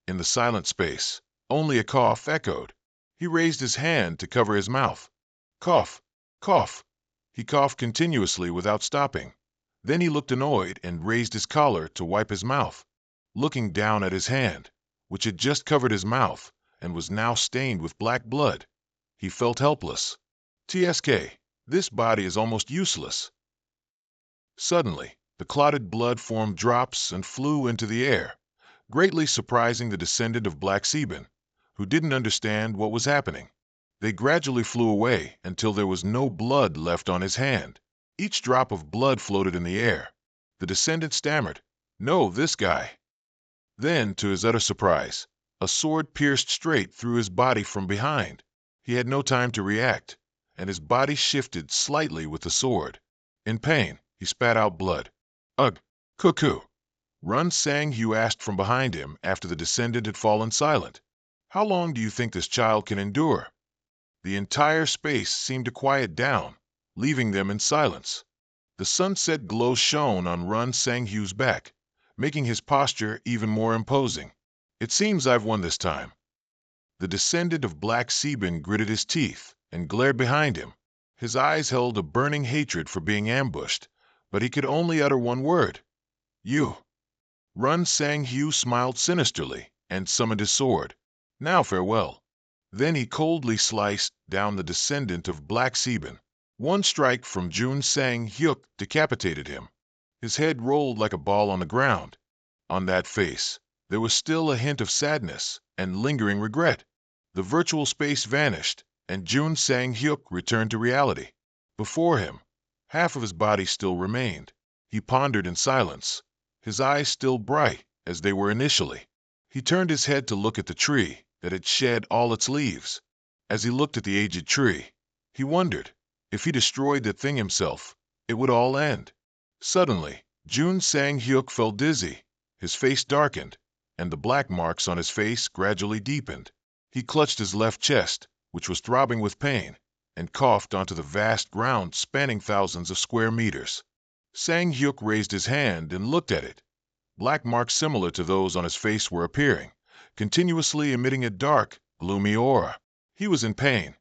In the silent space, only a cough echoed. He raised his hand to cover his mouth. Cough, cough. He coughed continuously without stopping. Then he looked annoyed and raised his collar to wipe his mouth. Looking down at his hand, which had just covered his mouth and was now stained with black blood, he felt helpless. TSK, this body is almost useless. Suddenly, the clotted blood formed drops and flew into the air, greatly surprising the descendant of Black Sebin, who didn't understand what was happening. They gradually flew away until there was no blood left on his hand. Each drop of blood floated in the air. The descendant stammered, "No, this guy." Then, to his utter surprise, a sword pierced straight through his body from behind. He had no time to react, and his body shifted slightly with the sword. In pain, he spat out blood. "Ugh, cuckoo." Run Sang Hyu asked from behind him after the descendant had fallen silent. "How long do you think this child can endure?" The entire space seemed to quiet down, leaving them in silence. The sunset glow shone on Run Sang Hyu's back, making his posture even more imposing. "It seems I've won this time." The descendant of Black Sebin gritted his teeth and glared behind him. His eyes held a burning hatred for being ambushed, but he could only utter one word. "You." Run Sang Hyu smiled sinisterly and summoned his sword. "Now farewell." Then he coldly sliced down the descendant of Black Sebin. One strike from Jun Sang Hyuk decapitated him. His head rolled like a ball on the ground. On that face, there was still a hint of sadness and lingering regret. The virtual space vanished, and Jun Sang Hyuk returned to reality. Before him, half of his body still remained. He pondered in silence, his eyes still bright as they were initially. He turned his head to look at the tree that had shed all its leaves. As he looked at the aged tree, he wondered, if he destroyed the thing himself, it would all end. Suddenly, Jun Sang Hyuk felt dizzy. His face darkened, and the black marks on his face gradually deepened. He clutched his left chest, which was throbbing with pain, and coughed onto the vast ground spanning thousands of square meters. Sang Hyuk raised his hand and looked at it. Black marks similar to those on his face were appearing, continuously emitting a dark, gloomy aura. He was in pain.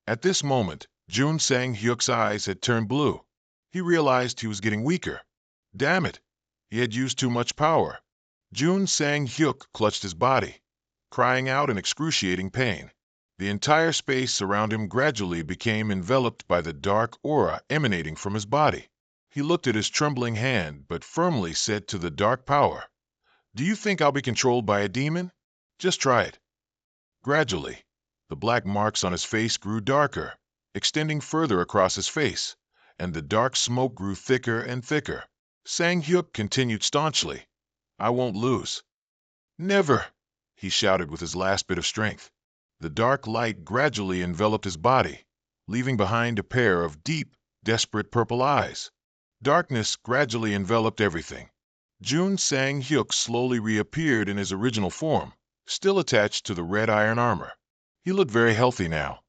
At this moment, Jun Sang Hyuk's eyes had turned blue. He realized he was getting weaker. Damn it! He had used too much power. Jun Sang Hyuk clutched his body, crying out in excruciating pain. The entire space around him gradually became enveloped by the dark aura emanating from his body. He looked at his trembling hand, but firmly said to the dark power, "Do you think I'll be controlled by a demon?" Just try it. Gradually, the black marks on his face grew darker, extending further across his face, and the dark smoke grew thicker and thicker. Sang Hyuk continued staunchly, I won't lose. Never, he shouted with his last bit of strength. The dark light gradually enveloped his body, leaving behind a pair of deep, desperate purple eyes. Darkness gradually enveloped everything. Jun Sang Hyuk slowly reappeared in his original form, still attached to the red iron armor. He looked very healthy now.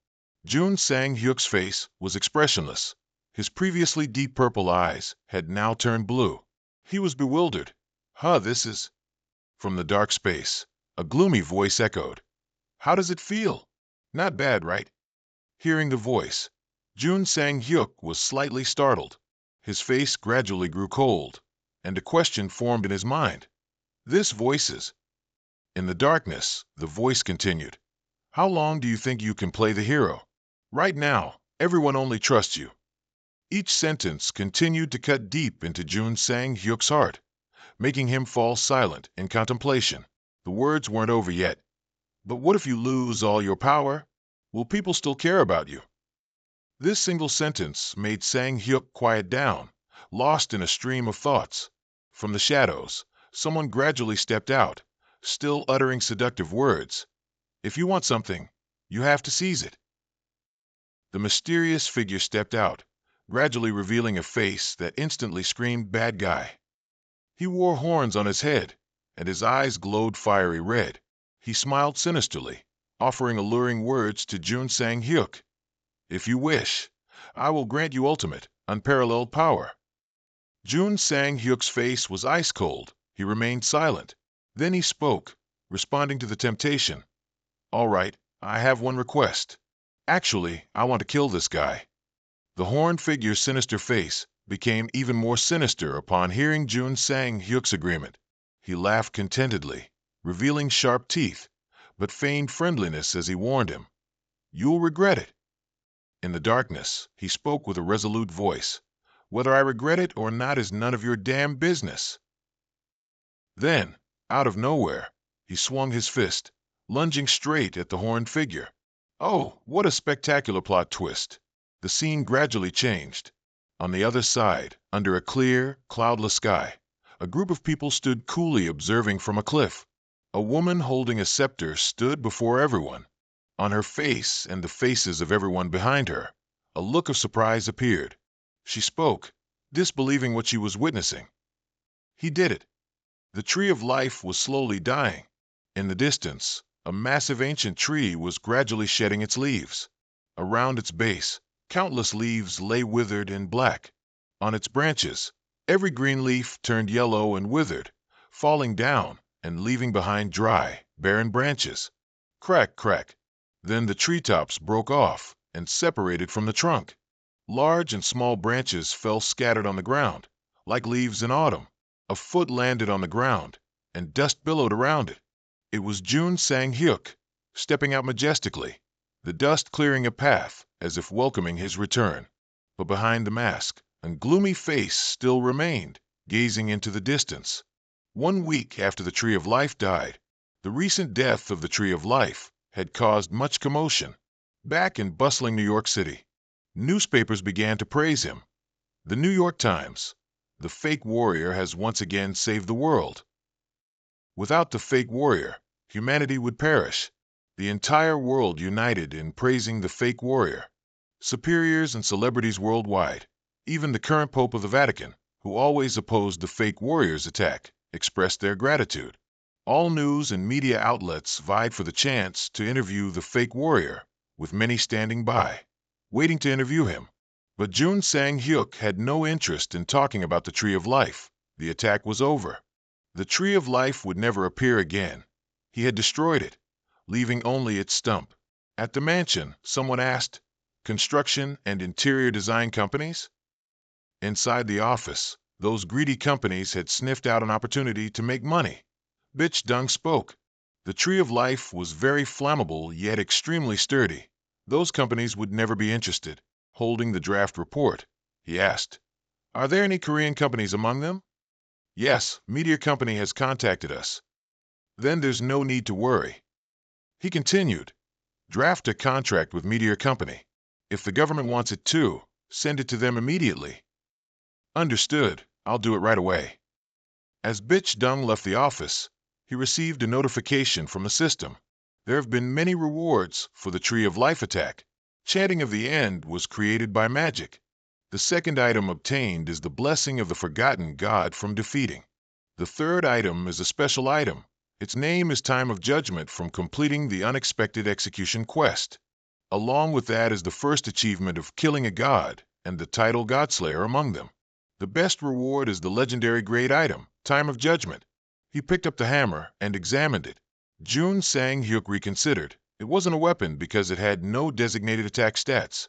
Jun Sang Hyuk's face was expressionless. His previously deep purple eyes had now turned blue. He was bewildered. This is... From the dark space, a gloomy voice echoed. How does it feel? Not bad, right? Hearing the voice, Jun Sang Hyuk was slightly startled. His face gradually grew cold, and a question formed in his mind. This voice is... In the darkness, the voice continued. How long do you think you can play the hero? Right now, everyone only trusts you. Each sentence continued to cut deep into Jun Sang Hyuk's heart, making him fall silent in contemplation. The words weren't over yet. But what if you lose all your power? Will people still care about you? This single sentence made Sang Hyuk quiet down, lost in a stream of thoughts. From the shadows, someone gradually stepped out, still uttering seductive words. If you want something, you have to seize it. The mysterious figure stepped out, gradually revealing a face that instantly screamed bad guy. He wore horns on his head, and his eyes glowed fiery red. He smiled sinisterly, offering alluring words to Jun Sang Hyuk. If you wish, I will grant you ultimate, unparalleled power. Jun Sang Hyuk's face was ice cold. He remained silent. Then he spoke, responding to the temptation. All right, I have one request. Actually, I want to kill this guy. The horned figure's sinister face became even more sinister upon hearing Jun Sang Hyuk's agreement. He laughed contentedly, revealing sharp teeth, but feigned friendliness as he warned him. You'll regret it. In the darkness, he spoke with a resolute voice. Whether I regret it or not is none of your damn business. Then, out of nowhere, he swung his fist, lunging straight at the horned figure. Oh, what a spectacular plot twist! The scene gradually changed. On the other side, under a clear, cloudless sky, a group of people stood coolly observing from a cliff. A woman holding a scepter stood before everyone. On her face and the faces of everyone behind her, a look of surprise appeared. She spoke, disbelieving what she was witnessing. He did it. The tree of life was slowly dying. In the distance, a massive ancient tree was gradually shedding its leaves. Around its base, countless leaves lay withered and black. On its branches, every green leaf turned yellow and withered, falling down and leaving behind dry, barren branches. Crack, crack. Then the treetops broke off and separated from the trunk. Large and small branches fell scattered on the ground, like leaves in autumn. A foot landed on the ground, and dust billowed around it. It was Jun Sang Hyuk, stepping out majestically, the dust clearing a path as if welcoming his return. But behind the mask, a gloomy face still remained, gazing into the distance. 1 week after the Tree of Life died, the recent death of the Tree of Life had caused much commotion. Back in bustling New York City, newspapers began to praise him. The New York Times, the fake warrior has once again saved the world. Without the fake warrior, humanity would perish. The entire world united in praising the fake warrior. Superiors and celebrities worldwide, even the current Pope of the Vatican, who always opposed the fake warrior's attack, expressed their gratitude. All news and media outlets vied for the chance to interview the fake warrior, with many standing by, waiting to interview him. But Jun Sang Hyuk had no interest in talking about the Tree of Life. The attack was over. The Tree of Life would never appear again. He had destroyed it, leaving only its stump. At the mansion, someone asked, construction and interior design companies? Inside the office, those greedy companies had sniffed out an opportunity to make money. Bitch Dung spoke. The Tree of Life was very flammable yet extremely sturdy. Those companies would never be interested. Holding the draft report, he asked, Are there any Korean companies among them? Yes, Meteor Company has contacted us. Then there's no need to worry. He continued, draft a contract with Meteor Company. If the government wants it too, send it to them immediately. Understood. I'll do it right away. As Bitch Dung left the office, he received a notification from the system. There have been many rewards for the Tree of Life attack. Chanting of the End was created by magic. The second item obtained is the Blessing of the Forgotten God from defeating. The third item is a special item. Its name is Time of Judgment from completing the Unexpected Execution quest. Along with that is the first achievement of killing a god and the title Godslayer among them. The best reward is the legendary great item, Time of Judgment. He picked up the hammer and examined it. Jun Sang-hyuk reconsidered. It wasn't a weapon because it had no designated attack stats.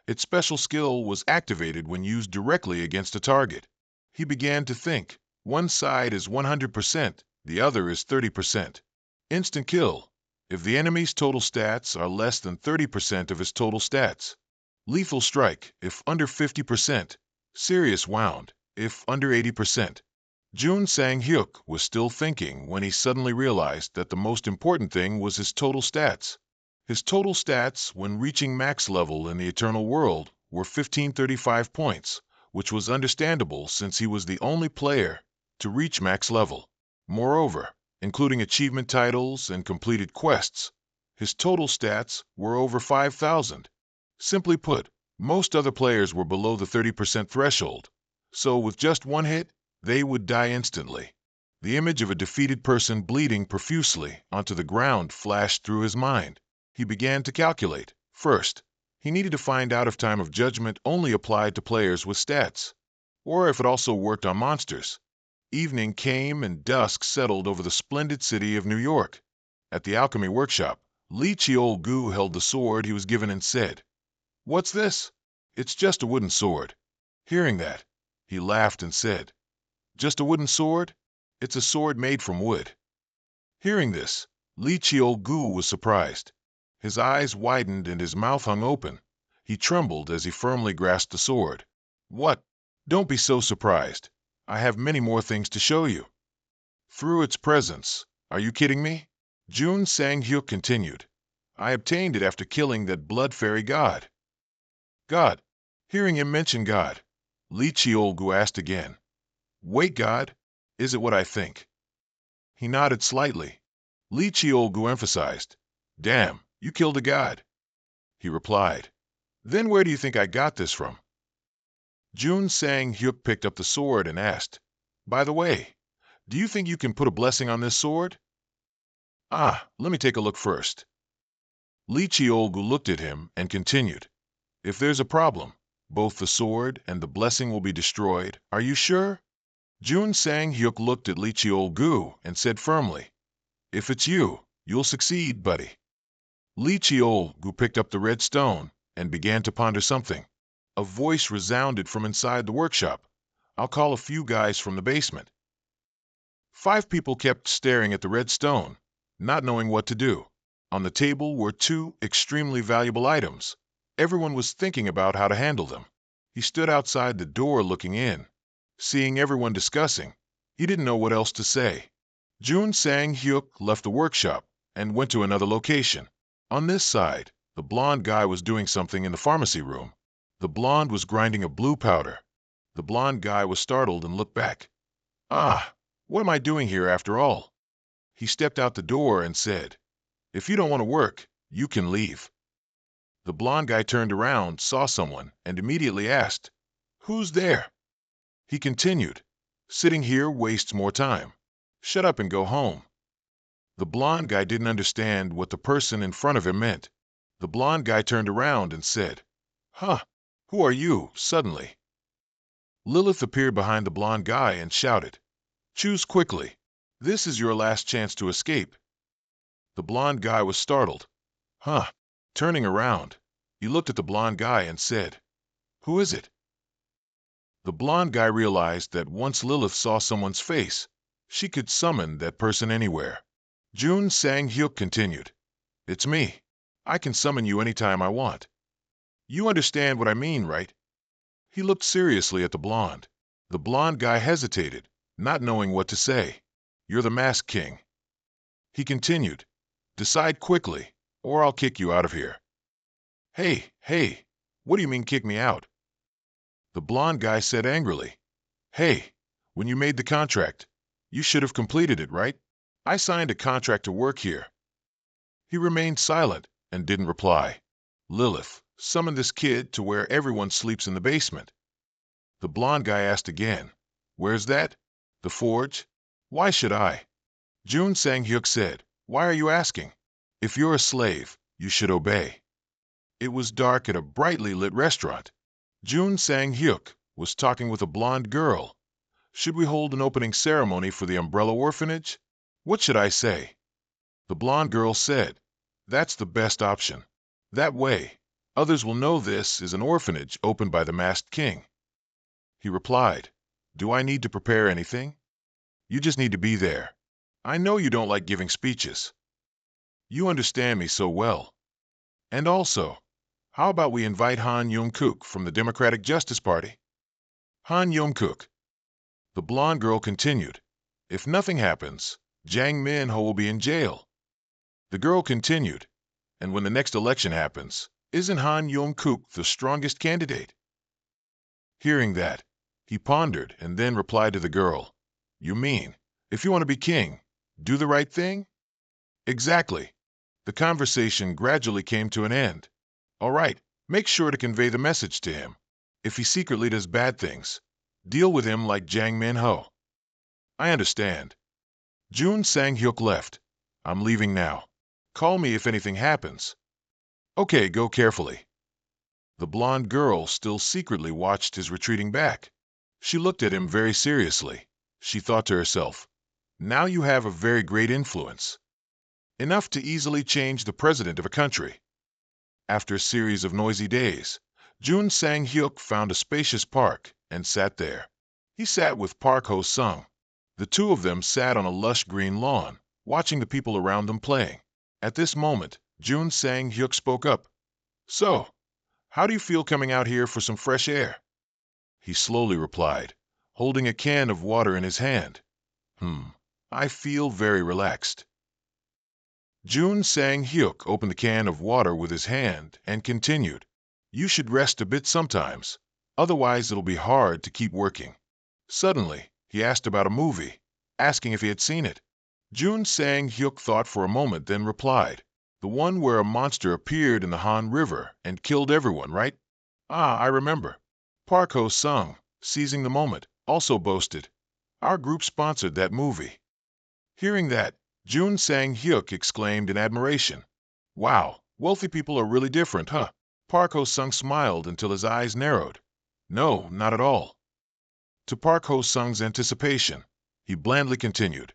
Its special skill was activated when used directly against a target. He began to think. One side is 100%, the other is 30%. Instant kill, if the enemy's total stats are less than 30% of his total stats. Lethal strike, if under 50%. Serious wound, if under 80%. Jun Sang-hyuk was still thinking when he suddenly realized that the most important thing was his total stats. His total stats when reaching max level in the Eternal World were 1535 points, which was understandable since he was the only player to reach max level. Moreover, including achievement titles and completed quests, his total stats were over 5,000. Simply put, most other players were below the 30% threshold, so with just one hit, they would die instantly. The image of a defeated person bleeding profusely onto the ground flashed through his mind. He began to calculate. First, he needed to find out if Time of Judgment only applied to players with stats, or if it also worked on monsters. Evening came and dusk settled over the splendid city of New York. At the alchemy workshop, Lee Cheol-gu held the sword he was given and said, "What's this?" "It's just a wooden sword." Hearing that, he laughed and said, "Just a wooden sword? It's a sword made from wood." Hearing this, Lee Cheol-gu was surprised. His eyes widened and his mouth hung open. He trembled as he firmly grasped the sword. "What? Don't be so surprised. I have many more things to show you." Through its presence. Are you kidding me? Jun Sang-hyuk continued. "I obtained it after killing that blood fairy god." "God?" Hearing him mention God, Lee Cheol-gu asked again, "Wait, God? Is it what I think?" He nodded slightly. Lee Cheol-gu emphasized, "Damn, you killed a god." He replied, "Then where do you think I got this from?" Jun Sang-hyuk picked up the sword and asked, "By the way, do you think you can put a blessing on this sword?" Let me take a look first." Lee Cheol-gu looked at him and continued, "If there's a problem, both the sword and the blessing will be destroyed. Are you sure?" Jun Sang-hyuk looked at Lee Cheol-gu and said firmly, "If it's you, you'll succeed, buddy." Lee Cheol-gu picked up the red stone and began to ponder something. A voice resounded from inside the workshop. "I'll call a few guys from the basement." 5 people kept staring at the red stone, not knowing what to do. On the table were 2 extremely valuable items. Everyone was thinking about how to handle them. He stood outside the door looking in. Seeing everyone discussing, he didn't know what else to say. Jun Sang-hyuk left the workshop and went to another location. On this side, the blonde guy was doing something in the pharmacy room. The blonde was grinding a blue powder. The blonde guy was startled and looked back. What am I doing here after all?" He stepped out the door and said, "If you don't want to work, you can leave." The blonde guy turned around, saw someone, and immediately asked, "Who's there?" He continued, "Sitting here wastes more time. Shut up and go home." The blonde guy didn't understand what the person in front of him meant. The blonde guy turned around and said, Who are you, suddenly?" Lilith appeared behind the blonde guy and shouted, "Choose quickly. This is your last chance to escape." The blonde guy was startled. Turning around, he looked at the blonde guy and said, "Who is it?" The blonde guy realized that once Lilith saw someone's face, she could summon that person anywhere. Jun Sang-hyuk continued, "It's me. I can summon you anytime I want. You understand what I mean, right?" He looked seriously at the blonde. The blonde guy hesitated, not knowing what to say. "You're the Masked King." He continued, "Decide quickly, or I'll kick you out of here." Hey, what do you mean kick me out? The blond guy said angrily. Hey, when you made the contract, you should have completed it, right? I signed a contract to work here. He remained silent and didn't reply. Lilith, summon this kid to where everyone sleeps in the basement. The blond guy asked again. Where's that? The forge? Why should I? Jun Sang-hyuk said, Why are you asking? If you're a slave, you should obey. It was dark at a brightly lit restaurant. Jun Sang-hyuk was talking with a blonde girl. Should we hold an opening ceremony for the Umbrella Orphanage? What should I say? The blonde girl said, That's the best option. That way, others will know this is an orphanage opened by the Masked King. He replied, Do I need to prepare anything? You just need to be there. I know you don't like giving speeches. You understand me so well. And also, how about we invite Han Yong-kook from the Democratic Justice Party? Han Yong-kook. The blonde girl continued, If nothing happens, Jang Min-ho will be in jail. The girl continued, And when the next election happens, isn't Han Yong-kook the strongest candidate? Hearing that, he pondered and then replied to the girl, You mean, if you want to be king, do the right thing? Exactly. The conversation gradually came to an end. All right, make sure to convey the message to him. If he secretly does bad things, deal with him like Jang Min-ho. I understand. Jun Sang-hyuk left. I'm leaving now. Call me if anything happens. Okay, go carefully. The blonde girl still secretly watched his retreating back. She looked at him very seriously. She thought to herself, Now you have a very great influence. Enough to easily change the president of a country. After a series of noisy days, Jun Sang-hyuk found a spacious park and sat there. He sat with Park Ho-sung. The two of them sat on a lush green lawn, watching the people around them playing. At this moment, Jun Sang-hyuk spoke up. So, how do you feel coming out here for some fresh air? He slowly replied, holding a can of water in his hand. I feel very relaxed. Jun Sang-hyuk opened the can of water with his hand and continued, You should rest a bit sometimes, otherwise it'll be hard to keep working. Suddenly, he asked about a movie, asking if he had seen it. Jun Sang-hyuk thought for a moment, then replied, The one where a monster appeared in the Han River and killed everyone, right? Ah, I remember. Park Ho-sung, seizing the moment, also boasted, Our group sponsored that movie. Hearing that, Jun Sang-hyuk exclaimed in admiration, Wow, wealthy people are really different, huh? Park Ho-sung smiled until his eyes narrowed. No, not at all. To Park Ho-sung's anticipation, he blandly continued,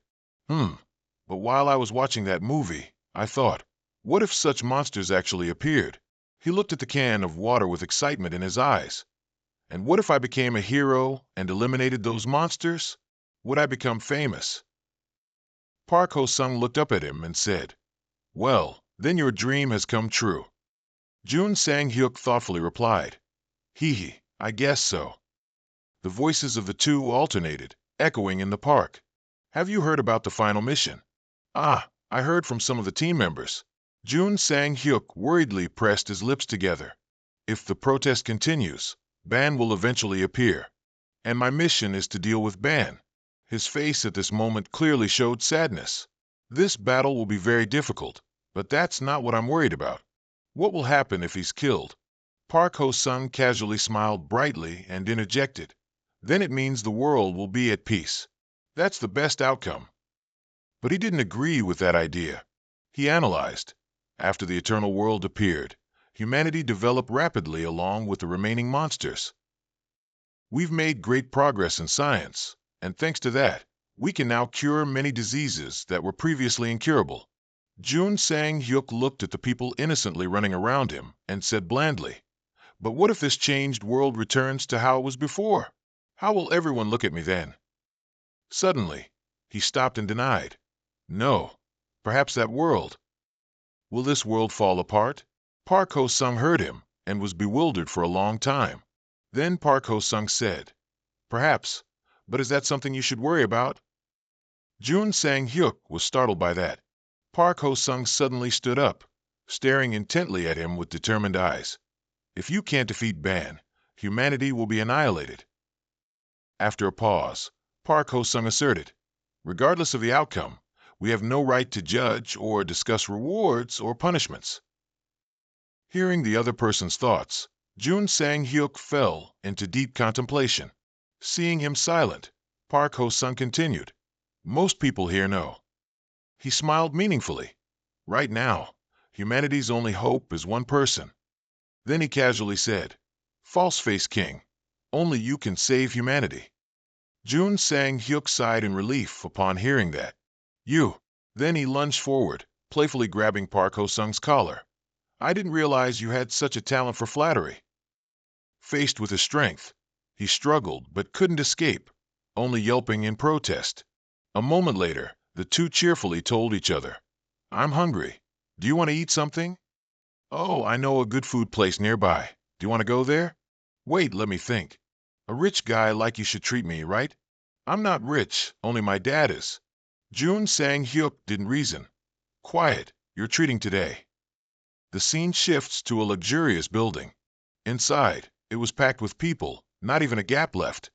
But while I was watching that movie, I thought, what if such monsters actually appeared? He looked at the can of water with excitement in his eyes. And what if I became a hero and eliminated those monsters? Would I become famous? Park Ho-sung looked up at him and said, Well, then your dream has come true. Jun Sang-hyuk thoughtfully replied, I guess so. The voices of the two alternated, echoing in the park. Have you heard about the final mission? Ah, I heard from some of the team members. Jun Sang-hyuk worriedly pressed his lips together. If the protest continues, Ban will eventually appear. And my mission is to deal with Ban. His face at this moment clearly showed sadness. This battle will be very difficult, but that's not what I'm worried about. What will happen if he's killed? Park Ho-sung casually smiled brightly and interjected. Then it means the world will be at peace. That's the best outcome. But he didn't agree with that idea. He analyzed. After the Eternal World appeared, humanity developed rapidly along with the remaining monsters. We've made great progress in science, and thanks to that, we can now cure many diseases that were previously incurable. Jun Sang-hyuk looked at the people innocently running around him and said blandly, But what if this changed world returns to how it was before? How will everyone look at me then? Suddenly, he stopped and denied, No, perhaps that world. Will this world fall apart? Park Ho-sung heard him and was bewildered for a long time. Then Park Ho-sung said, Perhaps, but is that something you should worry about? Jun Sang-hyuk was startled by that. Park Ho-sung suddenly stood up, staring intently at him with determined eyes. If you can't defeat Ban, humanity will be annihilated. After a pause, Park Ho-sung asserted, regardless of the outcome, we have no right to judge or discuss rewards or punishments. Hearing the other person's thoughts, Jun Sang-hyuk fell into deep contemplation. Seeing him silent, Park Ho-sung continued, most people here know. He smiled meaningfully. Right now, humanity's only hope is one person. Then he casually said, False-Face King, only you can save humanity. Jun Sang-hyuk sighed in relief upon hearing that. You. Then he lunged forward, playfully grabbing Park Ho-sung's collar. I didn't realize you had such a talent for flattery. Faced with his strength, he struggled but couldn't escape, only yelping in protest. A moment later, the two cheerfully told each other, I'm hungry. Do you want to eat something? Oh, I know a good food place nearby. Do you want to go there? Wait, let me think. A rich guy like you should treat me, right? I'm not rich, only my dad is. Jun Sang-hyuk didn't reason. Quiet, you're treating today. The scene shifts to a luxurious building. Inside, it was packed with people, not even a gap left.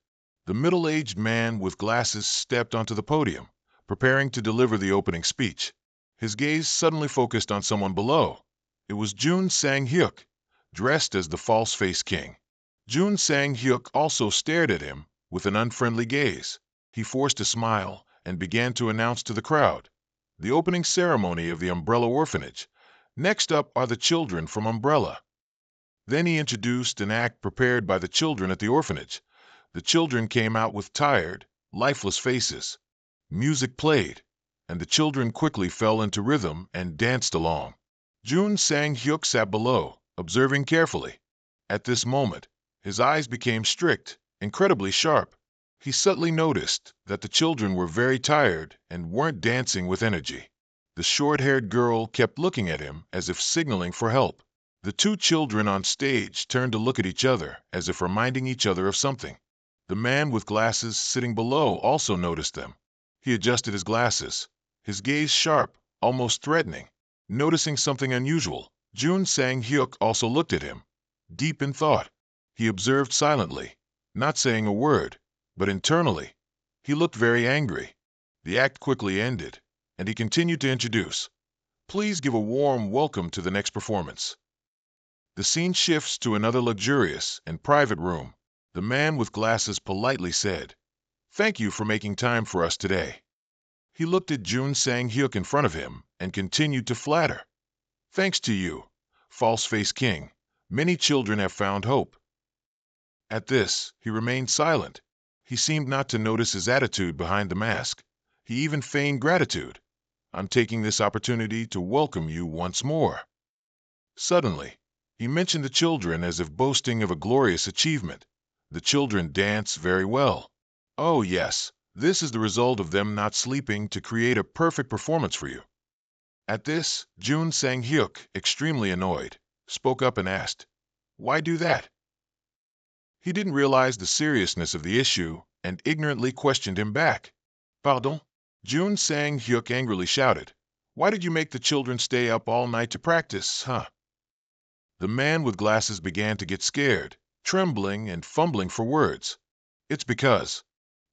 The middle-aged man with glasses stepped onto the podium, preparing to deliver the opening speech. His gaze suddenly focused on someone below. It was Jun Sang-hyuk, dressed as the False-Face King. Jun Sang-hyuk also stared at him with an unfriendly gaze. He forced a smile and began to announce to the crowd, the opening ceremony of the Umbrella Orphanage. Next up are the children from Umbrella. Then he introduced an act prepared by the children at the orphanage. The children came out with tired, lifeless faces. Music played, and the children quickly fell into rhythm and danced along. Jun Sang-hyuk sat below, observing carefully. At this moment, his eyes became strict, incredibly sharp. He subtly noticed that the children were very tired and weren't dancing with energy. The short-haired girl kept looking at him as if signaling for help. The two children on stage turned to look at each other as if reminding each other of something. The man with glasses sitting below also noticed them. He adjusted his glasses, his gaze sharp, almost threatening. Noticing something unusual, Jun Sang-hyuk also looked at him. Deep in thought, he observed silently, not saying a word, but internally. He looked very angry. The act quickly ended, and he continued to introduce. Please give a warm welcome to the next performance. The scene shifts to another luxurious and private room. The man with glasses politely said, Thank you for making time for us today. He looked at Jun Sang-hyuk in front of him and continued to flatter. Thanks to you, False-Face King, many children have found hope. At this, he remained silent. He seemed not to notice his attitude behind the mask. He even feigned gratitude. I'm taking this opportunity to welcome you once more. Suddenly, he mentioned the children as if boasting of a glorious achievement. The children dance very well. Oh yes, this is the result of them not sleeping to create a perfect performance for you. At this, Jun Sang-hyuk, extremely annoyed, spoke up and asked, Why do that? He didn't realize the seriousness of the issue and ignorantly questioned him back. Pardon? Jun Sang-hyuk angrily shouted, Why did you make the children stay up all night to practice, huh? The man with glasses began to get scared, trembling and fumbling for words. It's because,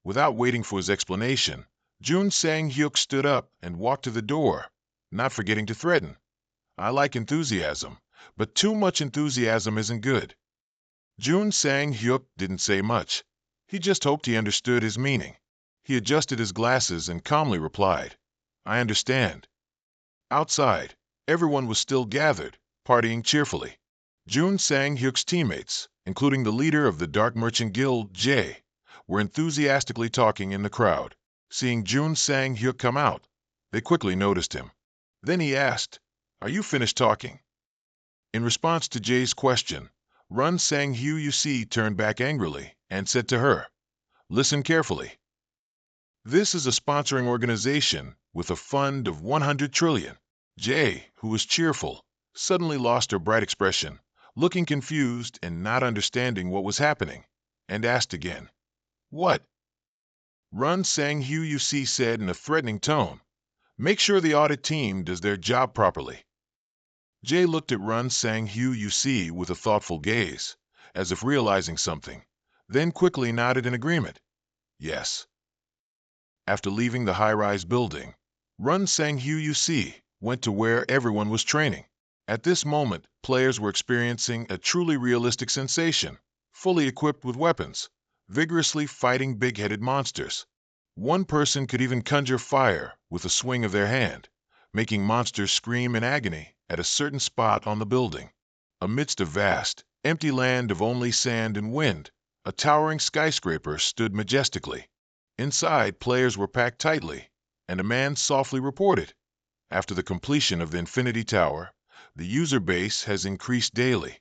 without waiting for his explanation, Jun Sang-hyuk stood up and walked to the door, not forgetting to threaten. I like enthusiasm, but too much enthusiasm isn't good. Jun Sang-hyuk didn't say much. He just hoped he understood his meaning. He adjusted his glasses and calmly replied, I understand. Outside, everyone was still gathered, partying cheerfully. Jun Sang-hyuk's teammates, including the leader of the Dark Merchant Guild, Jae, were enthusiastically talking in the crowd. Seeing Jun Sang-hyuk come out, they quickly noticed him. Then he asked, Are you finished talking? In response to Jae's question, Run Sang-hyuk turned back angrily and said to her, Listen carefully. This is a sponsoring organization with a fund of 100 trillion. Jae, who was cheerful, suddenly lost her bright expression, looking confused and not understanding what was happening, and asked again, What? Run Sang-hyuk said in a threatening tone. Make sure the audit team does their job properly. Jay looked at Run Sang Hu UC with a thoughtful gaze, as if realizing something, then quickly nodded in agreement. Yes. After leaving the high-rise building, Run Sang Hu UC went to where everyone was training. At this moment, players were experiencing a truly realistic sensation, fully equipped with weapons, vigorously fighting big-headed monsters. One person could even conjure fire with a swing of their hand, making monsters scream in agony at a certain spot on the building. Amidst a vast, empty land of only sand and wind, a towering skyscraper stood majestically. Inside, players were packed tightly, and a man softly reported, "After the completion of the Infinity Tower, the user base has increased daily."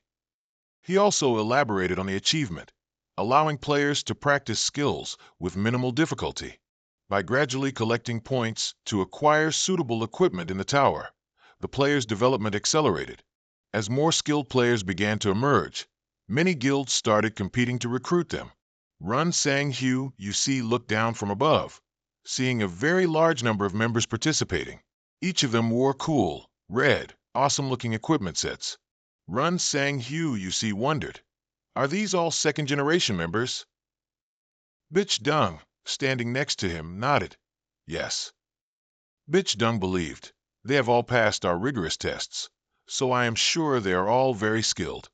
He also elaborated on the achievement, allowing players to practice skills with minimal difficulty. By gradually collecting points to acquire suitable equipment in the tower, the players' development accelerated. As more skilled players began to emerge, many guilds started competing to recruit them. Run Sang Hu UC looked down from above, seeing a very large number of members participating. Each of them wore cool, red, awesome-looking equipment sets. Run Sang Hu UC wondered, are these all second-generation members? Bitch Dung, standing next to him, nodded. Yes. Bitch Dung believed, they have all passed our rigorous tests, so I am sure they are all very skilled.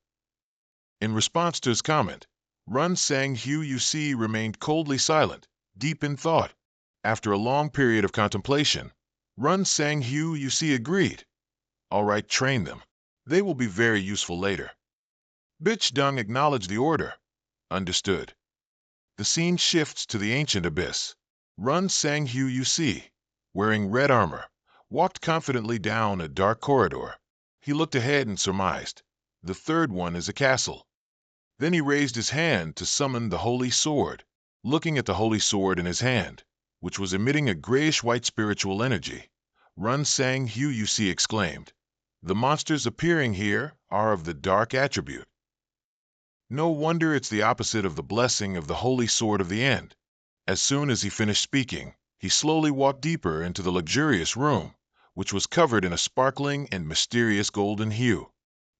In response to his comment, Run Sang Hu UC remained coldly silent, deep in thought. After a long period of contemplation, Run Sang Hu UC agreed. All right, train them. They will be very useful later. Bitch Dung acknowledged the order. Understood. The scene shifts to the ancient abyss. Run Sang Hu UC, wearing red armor, walked confidently down a dark corridor. He looked ahead and surmised, the third one is a castle. Then he raised his hand to summon the holy sword. Looking at the holy sword in his hand, which was emitting a grayish-white spiritual energy, Run Sang Hu UC exclaimed, "The monsters appearing here are of the dark attribute." No wonder it's the opposite of the blessing of the holy sword of the end. As soon as he finished speaking, he slowly walked deeper into the luxurious room, which was covered in a sparkling and mysterious golden hue.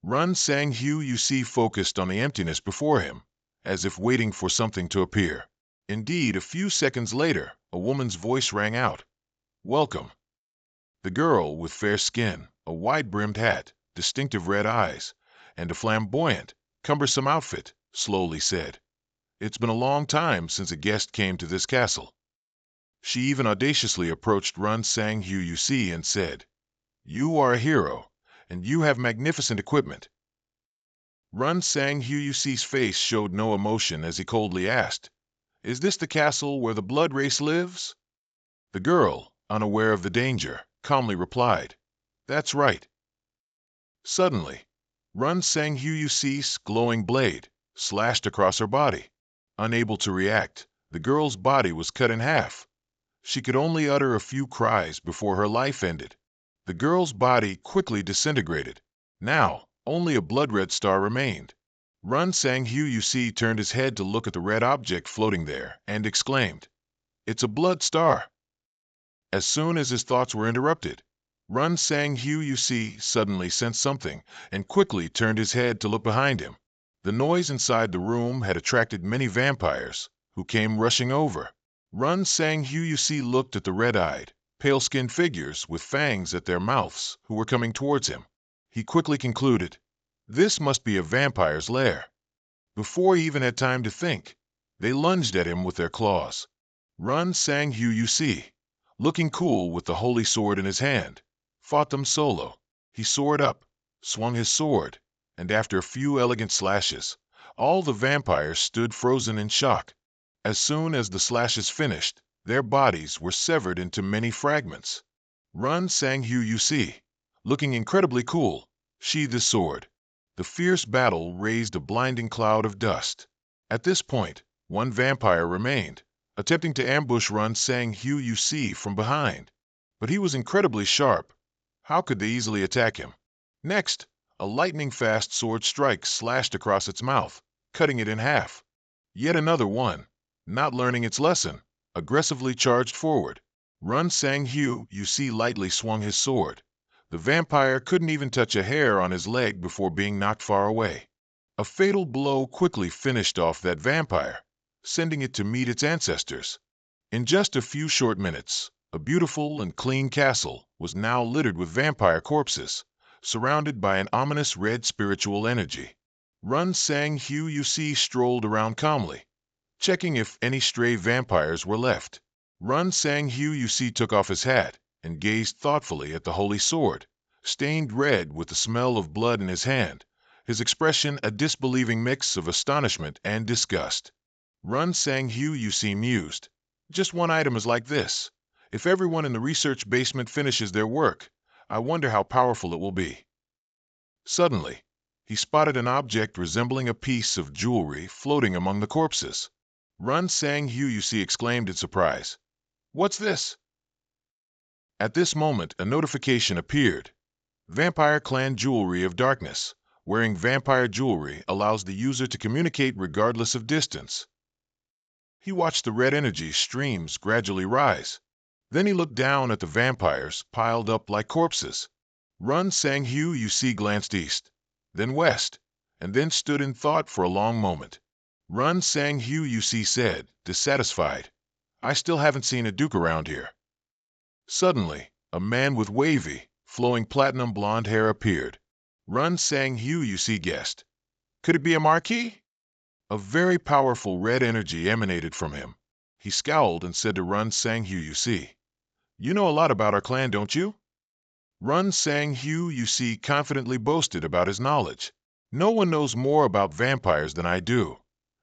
Run Sang Hu UC focused on the emptiness before him, as if waiting for something to appear. Indeed, a few seconds later, a woman's voice rang out. "Welcome." The girl, with fair skin, a wide-brimmed hat, distinctive red eyes, and a flamboyant, cumbersome outfit, slowly said, "It's been a long time since a guest came to this castle." She even audaciously approached Run Sang Hu UC and said, "You are a hero, and you have magnificent equipment." Run Sang Hu UC's face showed no emotion as he coldly asked, "Is this the castle where the blood race lives?" The girl, unaware of the danger, calmly replied, "That's right." Suddenly, Run Sang Hu UC's glowing blade slashed across her body. Unable to react, the girl's body was cut in half. She could only utter a few cries before her life ended. The girl's body quickly disintegrated. Now, only a blood-red star remained. Run Sang Hu UC turned his head to look at the red object floating there and exclaimed, "It's a blood star." As soon as his thoughts were interrupted, Run Sang Hu UC suddenly sensed something and quickly turned his head to look behind him. The noise inside the room had attracted many vampires, who came rushing over. Run Sang Hu UC looked at the red-eyed, pale-skinned figures with fangs at their mouths who were coming towards him. He quickly concluded, this must be a vampire's lair. Before he even had time to think, they lunged at him with their claws. Run Sang Hu UC, looking cool with the holy sword in his hand, fought them solo. He soared up, swung his sword, and after a few elegant slashes, all the vampires stood frozen in shock. As soon as the slashes finished, their bodies were severed into many fragments. Run Sang Hu UC, looking incredibly cool, sheathed his sword. The fierce battle raised a blinding cloud of dust. At this point, one vampire remained, attempting to ambush Run Sang Hu UC from behind. But he was incredibly sharp. How could they easily attack him? Next, a lightning-fast sword strike slashed across its mouth, cutting it in half. Yet another one, not learning its lesson, aggressively charged forward. Run Sang Hu, you see, lightly swung his sword. The vampire couldn't even touch a hair on his leg before being knocked far away. A fatal blow quickly finished off that vampire, sending it to meet its ancestors. In just a few short minutes, a beautiful and clean castle was now littered with vampire corpses, surrounded by an ominous red spiritual energy. Run Sang Hu, you see, strolled around calmly, checking if any stray vampires were left. Run Sang Hu, you see, took off his hat and gazed thoughtfully at the holy sword, stained red with the smell of blood in his hand, his expression a disbelieving mix of astonishment and disgust. Run Sang Hu, you see, mused. Just one item is like this. If everyone in the research basement finishes their work, I wonder how powerful it will be. Suddenly, he spotted an object resembling a piece of jewelry floating among the corpses. Run Sang Hu, you see, exclaimed in surprise. What's this? At this moment, a notification appeared. Vampire Clan Jewelry of Darkness. Wearing vampire jewelry allows the user to communicate regardless of distance. He watched the red energy streams gradually rise. Then he looked down at the vampires piled up like corpses. Run Sang Hu, you see, glanced east, then west, and then stood in thought for a long moment. Run Sang Hu, you see, said, dissatisfied, I still haven't seen a duke around here. Suddenly, a man with wavy, flowing platinum blonde hair appeared. Run Sang Hu, you see, guessed. Could it be a marquis? A very powerful red energy emanated from him. He scowled and said to Run Sang Hu, you see, you know a lot about our clan, don't you? Run Sang Hu, you see, confidently boasted about his knowledge. No one knows more about vampires than I do,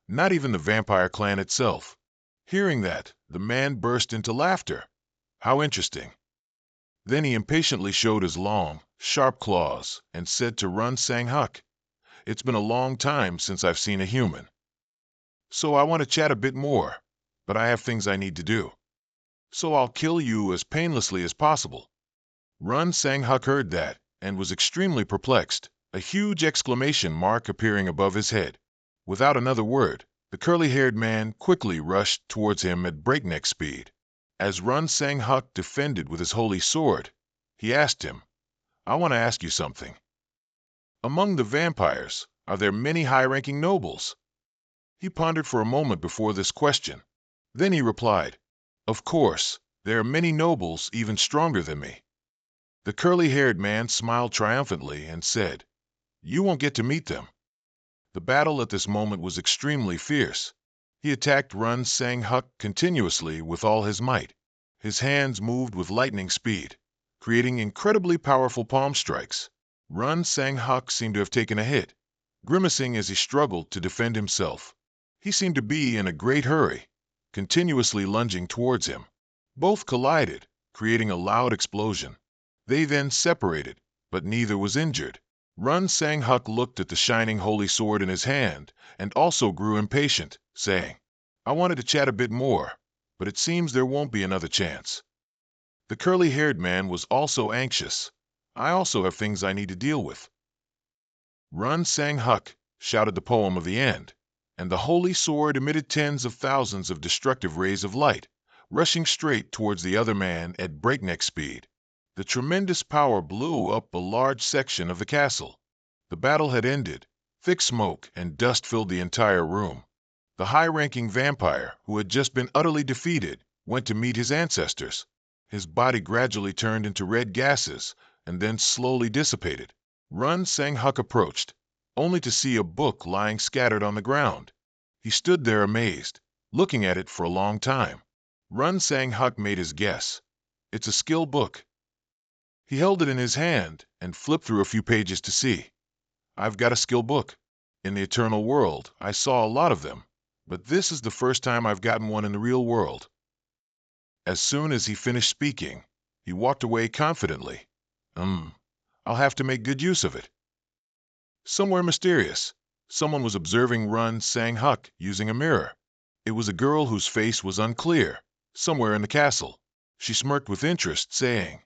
not even the vampire clan itself. Hearing that, the man burst into laughter. How interesting. Then he impatiently showed his long, sharp claws and said to Run Sang Huk, it's been a long time since I've seen a human. So I want to chat a bit more, but I have things I need to do. So I'll kill you as painlessly as possible. Run Sang Huk heard that and was extremely perplexed, a huge exclamation mark appearing above his head. Without another word, the curly-haired man quickly rushed towards him at breakneck speed. As Run Sang Huk defended with his holy sword, he asked him, I want to ask you something. Among the vampires, are there many high-ranking nobles? He pondered for a moment before this question. Then he replied, Of course, there are many nobles even stronger than me. The curly-haired man smiled triumphantly and said, You won't get to meet them. The battle at this moment was extremely fierce. He attacked Run Sang Huk continuously with all his might. His hands moved with lightning speed, creating incredibly powerful palm strikes. Run Sang Huk seemed to have taken a hit, grimacing as he struggled to defend himself. He seemed to be in a great hurry, continuously lunging towards him. Both collided, creating a loud explosion. They then separated, but neither was injured. Run Sang Huk looked at the shining holy sword in his hand and also grew impatient, saying, I wanted to chat a bit more, but it seems there won't be another chance. The curly-haired man was also anxious. I also have things I need to deal with. Run Sang Huk shouted the poem of the end, and the holy sword emitted tens of thousands of destructive rays of light, rushing straight towards the other man at breakneck speed. The tremendous power blew up a large section of the castle. The battle had ended. Thick smoke and dust filled the entire room. The high-ranking vampire, who had just been utterly defeated, went to meet his ancestors. His body gradually turned into red gases and then slowly dissipated. Run Sang Huk approached, only to see a book lying scattered on the ground. He stood there amazed, looking at it for a long time. Run Sang Huk made his guess. It's a skill book. He held it in his hand and flipped through a few pages to see. I've got a skill book. In the eternal world, I saw a lot of them, but this is the first time I've gotten one in the real world. As soon as he finished speaking, he walked away confidently. I'll have to make good use of it. Somewhere mysterious, someone was observing Run Sang Huk using a mirror. It was a girl whose face was unclear, somewhere in the castle. She smirked with interest, saying,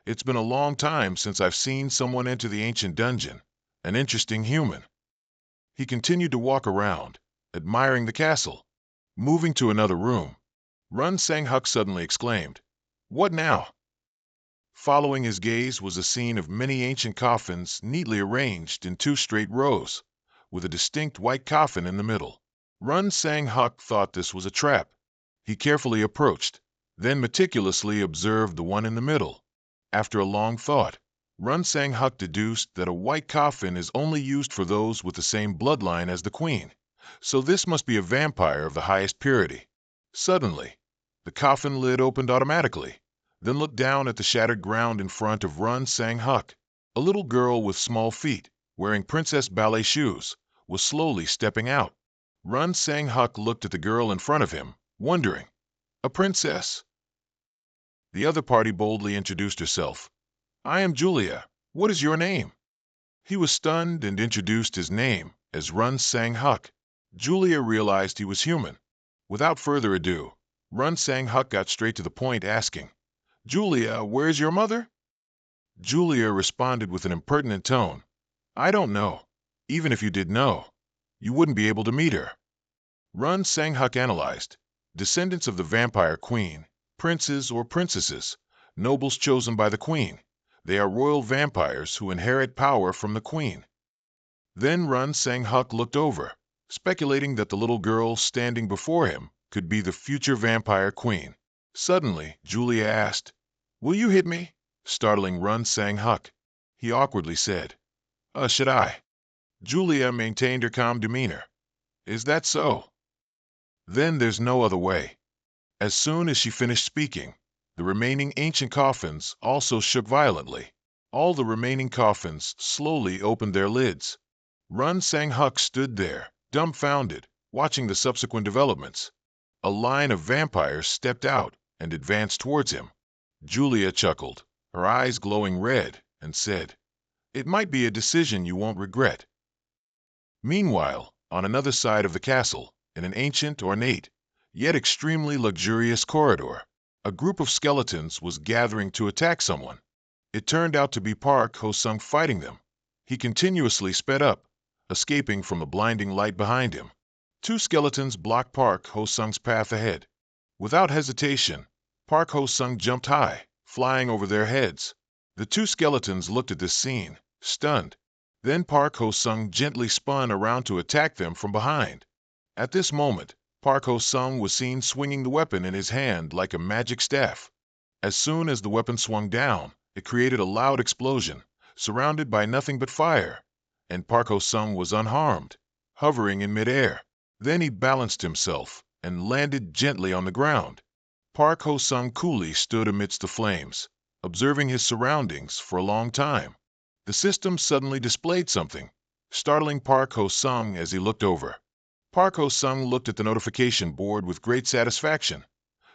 It's been a long time since I've seen someone enter the ancient dungeon, an interesting human. He continued to walk around, admiring the castle. Moving to another room, Run Sang Huk suddenly exclaimed, What now? Following his gaze was a scene of many ancient coffins neatly arranged in two straight rows, with a distinct white coffin in the middle. Run Sang Huk thought this was a trap. He carefully approached, then meticulously observed the one in the middle. After a long thought, Run Sang Huk deduced that a white coffin is only used for those with the same bloodline as the queen, so this must be a vampire of the highest purity. Suddenly, the coffin lid opened automatically, then looked down at the shattered ground in front of Run Sang Huk. A little girl with small feet, wearing princess ballet shoes, was slowly stepping out. Run Sang Huk looked at the girl in front of him, wondering, "A princess?" The other party boldly introduced herself. "I am Julia. What is your name?" He was stunned and introduced his name as Run Sang Huk. Julia realized he was human. Without further ado, Run Sang Huk got straight to the point, asking, "Julia, where is your mother?" Julia responded with an impertinent tone, "I don't know. Even if you did know, you wouldn't be able to meet her." Run Sang Huk analyzed. Descendants of the vampire queen, princes or princesses, nobles chosen by the queen. They are royal vampires who inherit power from the queen. Then Run Sang Huk looked over, speculating that the little girl standing before him could be the future vampire queen. Suddenly, Julia asked, "Will you hit me?" startling Run Sang Huk. He awkwardly said, "Should I?" Julia maintained her calm demeanor. "Is that so? Then there's no other way." As soon as she finished speaking, the remaining ancient coffins also shook violently. All the remaining coffins slowly opened their lids. Run Sang Huk stood there, dumbfounded, watching the subsequent developments. A line of vampires stepped out and advanced towards him. Julia chuckled, her eyes glowing red, and said, "It might be a decision you won't regret." Meanwhile, on another side of the castle, in an ancient, ornate, yet extremely luxurious corridor, a group of skeletons was gathering to attack someone. It turned out to be Park Ho-sung fighting them. He continuously sped up, escaping from the blinding light behind him. Two skeletons blocked Park Ho-sung's path ahead. Without hesitation, Park Ho-sung jumped high, flying over their heads. The two skeletons looked at this scene, stunned. Then Park Ho-sung gently spun around to attack them from behind. At this moment, Park Ho-sung was seen swinging the weapon in his hand like a magic staff. As soon as the weapon swung down, it created a loud explosion, surrounded by nothing but fire, and Park Ho-sung was unharmed, hovering in midair. Then he balanced himself and landed gently on the ground. Park Ho-sung coolly stood amidst the flames, observing his surroundings for a long time. The system suddenly displayed something, startling Park Ho-sung as he looked over. Park Ho-sung looked at the notification board with great satisfaction.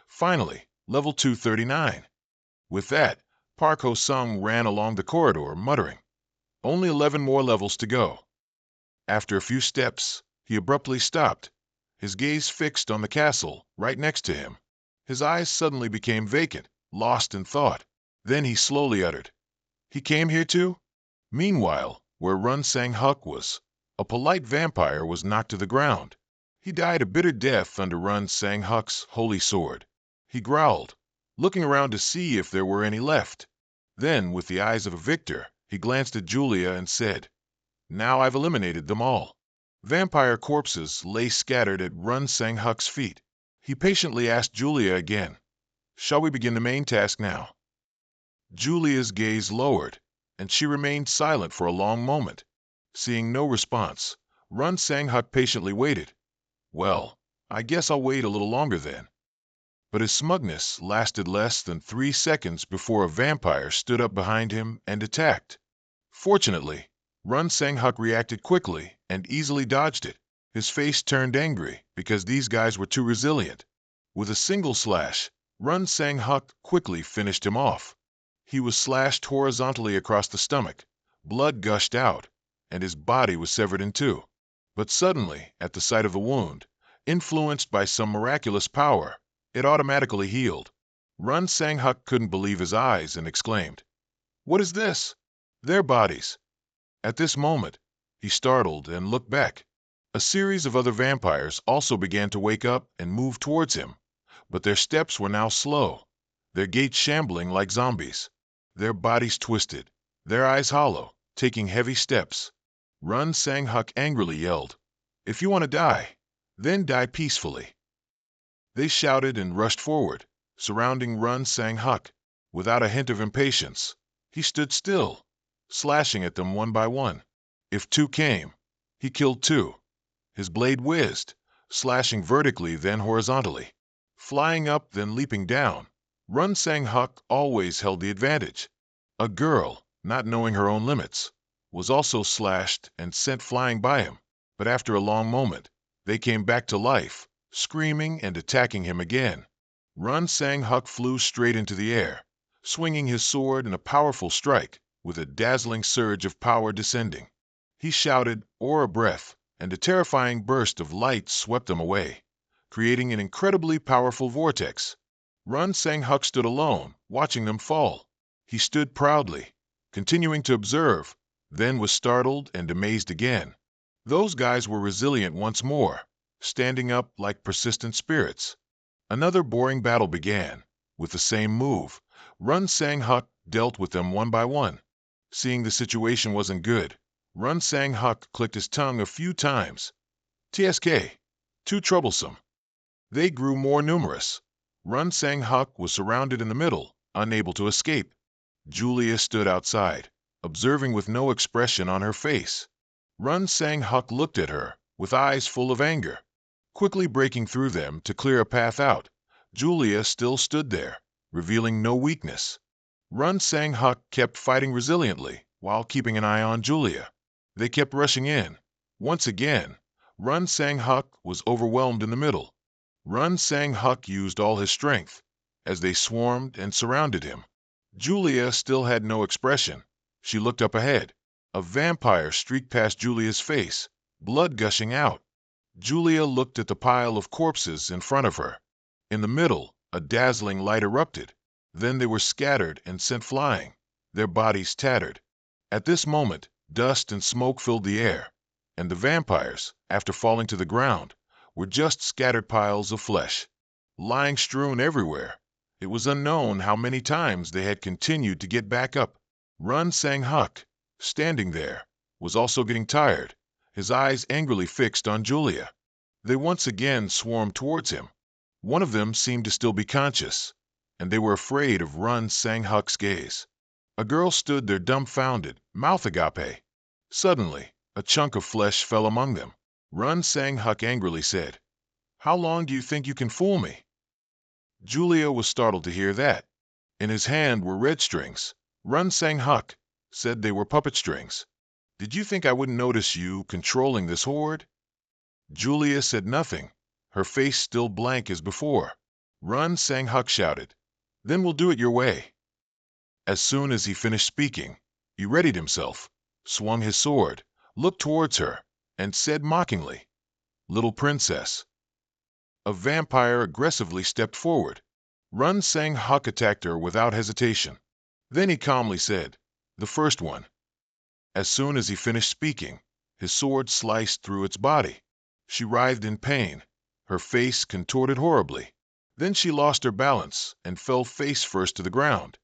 Finally, level 239. With that, Park Ho-sung ran along the corridor, muttering, "Only 11 more levels to go." After a few steps, he abruptly stopped, his gaze fixed on the castle right next to him. His eyes suddenly became vacant, lost in thought. Then he slowly uttered, "He came here too?" Meanwhile, where Run Sang Huk was, a polite vampire was knocked to the ground. He died a bitter death under Run Sang Huk's holy sword. He growled, looking around to see if there were any left. Then, with the eyes of a victor, he glanced at Julia and said, "Now I've eliminated them all." Vampire corpses lay scattered at Run Sang Huk's feet. He patiently asked Julia again, "Shall we begin the main task now?" Julia's gaze lowered, and she remained silent for a long moment. Seeing no response, Run Sang Huk patiently waited. "Well, I guess I'll wait a little longer then." But his smugness lasted less than 3 seconds before a vampire stood up behind him and attacked. Fortunately, Run Sang Huk reacted quickly and easily dodged it. His face turned angry because these guys were too resilient. With a single slash, Run Sang Huk quickly finished him off. He was slashed horizontally across the stomach, blood gushed out, and his body was severed in two. But suddenly, at the sight of the wound, influenced by some miraculous power, it automatically healed. Run Sang Huk couldn't believe his eyes and exclaimed, "What is this?" "Their bodies." At this moment, he startled and looked back. A series of other vampires also began to wake up and move towards him, but their steps were now slow. their gait shambling like zombies, their bodies twisted, their eyes hollow, taking heavy steps. Run Sang-huk angrily yelled, "If you want to die, then die peacefully." They shouted and rushed forward, surrounding Run Sang-huk. Without a hint of impatience, he stood still, slashing at them one by one. If two came, he killed two. His blade whizzed, slashing vertically then horizontally, flying up then leaping down. Run Sang-huk always held the advantage. A girl, not knowing her own limits, was also slashed and sent flying by him, but after a long moment, they came back to life, screaming and attacking him again. Run Sang-huk flew straight into the air, swinging his sword in a powerful strike, with a dazzling surge of power descending. He shouted, "Aura breath," and a terrifying burst of light swept them away, creating an incredibly powerful vortex. Run Sang-huk stood alone, watching them fall. He stood proudly, continuing to observe, then was startled and amazed again. Those guys were resilient once more, standing up like persistent spirits. Another boring battle began. With the same move, Run Sang-huk dealt with them one by one. Seeing the situation wasn't good, Run Sang-huk clicked his tongue a few times. TSK. Too troublesome. They grew more numerous. Run Sang-huk was surrounded in the middle, unable to escape. Julia stood outside, observing with no expression on her face. Run Sang-huk looked at her, with eyes full of anger. Quickly breaking through them to clear a path out, Julia still stood there, revealing no weakness. Run Sang-huk kept fighting resiliently, while keeping an eye on Julia. They kept rushing in. Once again, Run Sang-huk was overwhelmed in the middle. Run Sang-huk used all his strength, as they swarmed and surrounded him. Julia still had no expression. She looked up ahead. A vampire streaked past Julia's face, blood gushing out. Julia looked at the pile of corpses in front of her. In the middle, a dazzling light erupted. Then they were scattered and sent flying, their bodies tattered. At this moment, dust and smoke filled the air, and the vampires, after falling to the ground, were just scattered piles of flesh, lying strewn everywhere. It was unknown how many times they had continued to get back up. Run Sang-huk, standing there, was also getting tired, his eyes angrily fixed on Julia. They once again swarmed towards him. One of them seemed to still be conscious, and they were afraid of Run Sang-huk's gaze. A girl stood there dumbfounded, mouth agape. Suddenly, a chunk of flesh fell among them. Run Sang-huk angrily said, "How long do you think you can fool me?" Julia was startled to hear that. In his hand were red strings. Run Sang-huk said they were puppet strings. "Did you think I wouldn't notice you controlling this horde?" Julia said nothing, her face still blank as before. Run Sang-huk shouted, "Then we'll do it your way." As soon as he finished speaking, he readied himself, swung his sword, looked towards her, and said mockingly, "Little princess." A vampire aggressively stepped forward. Run Sang-huk attacked her without hesitation. Then he calmly said, "The first one." As soon as he finished speaking, his sword sliced through its body. She writhed in pain, her face contorted horribly. Then she lost her balance and fell face first to the ground.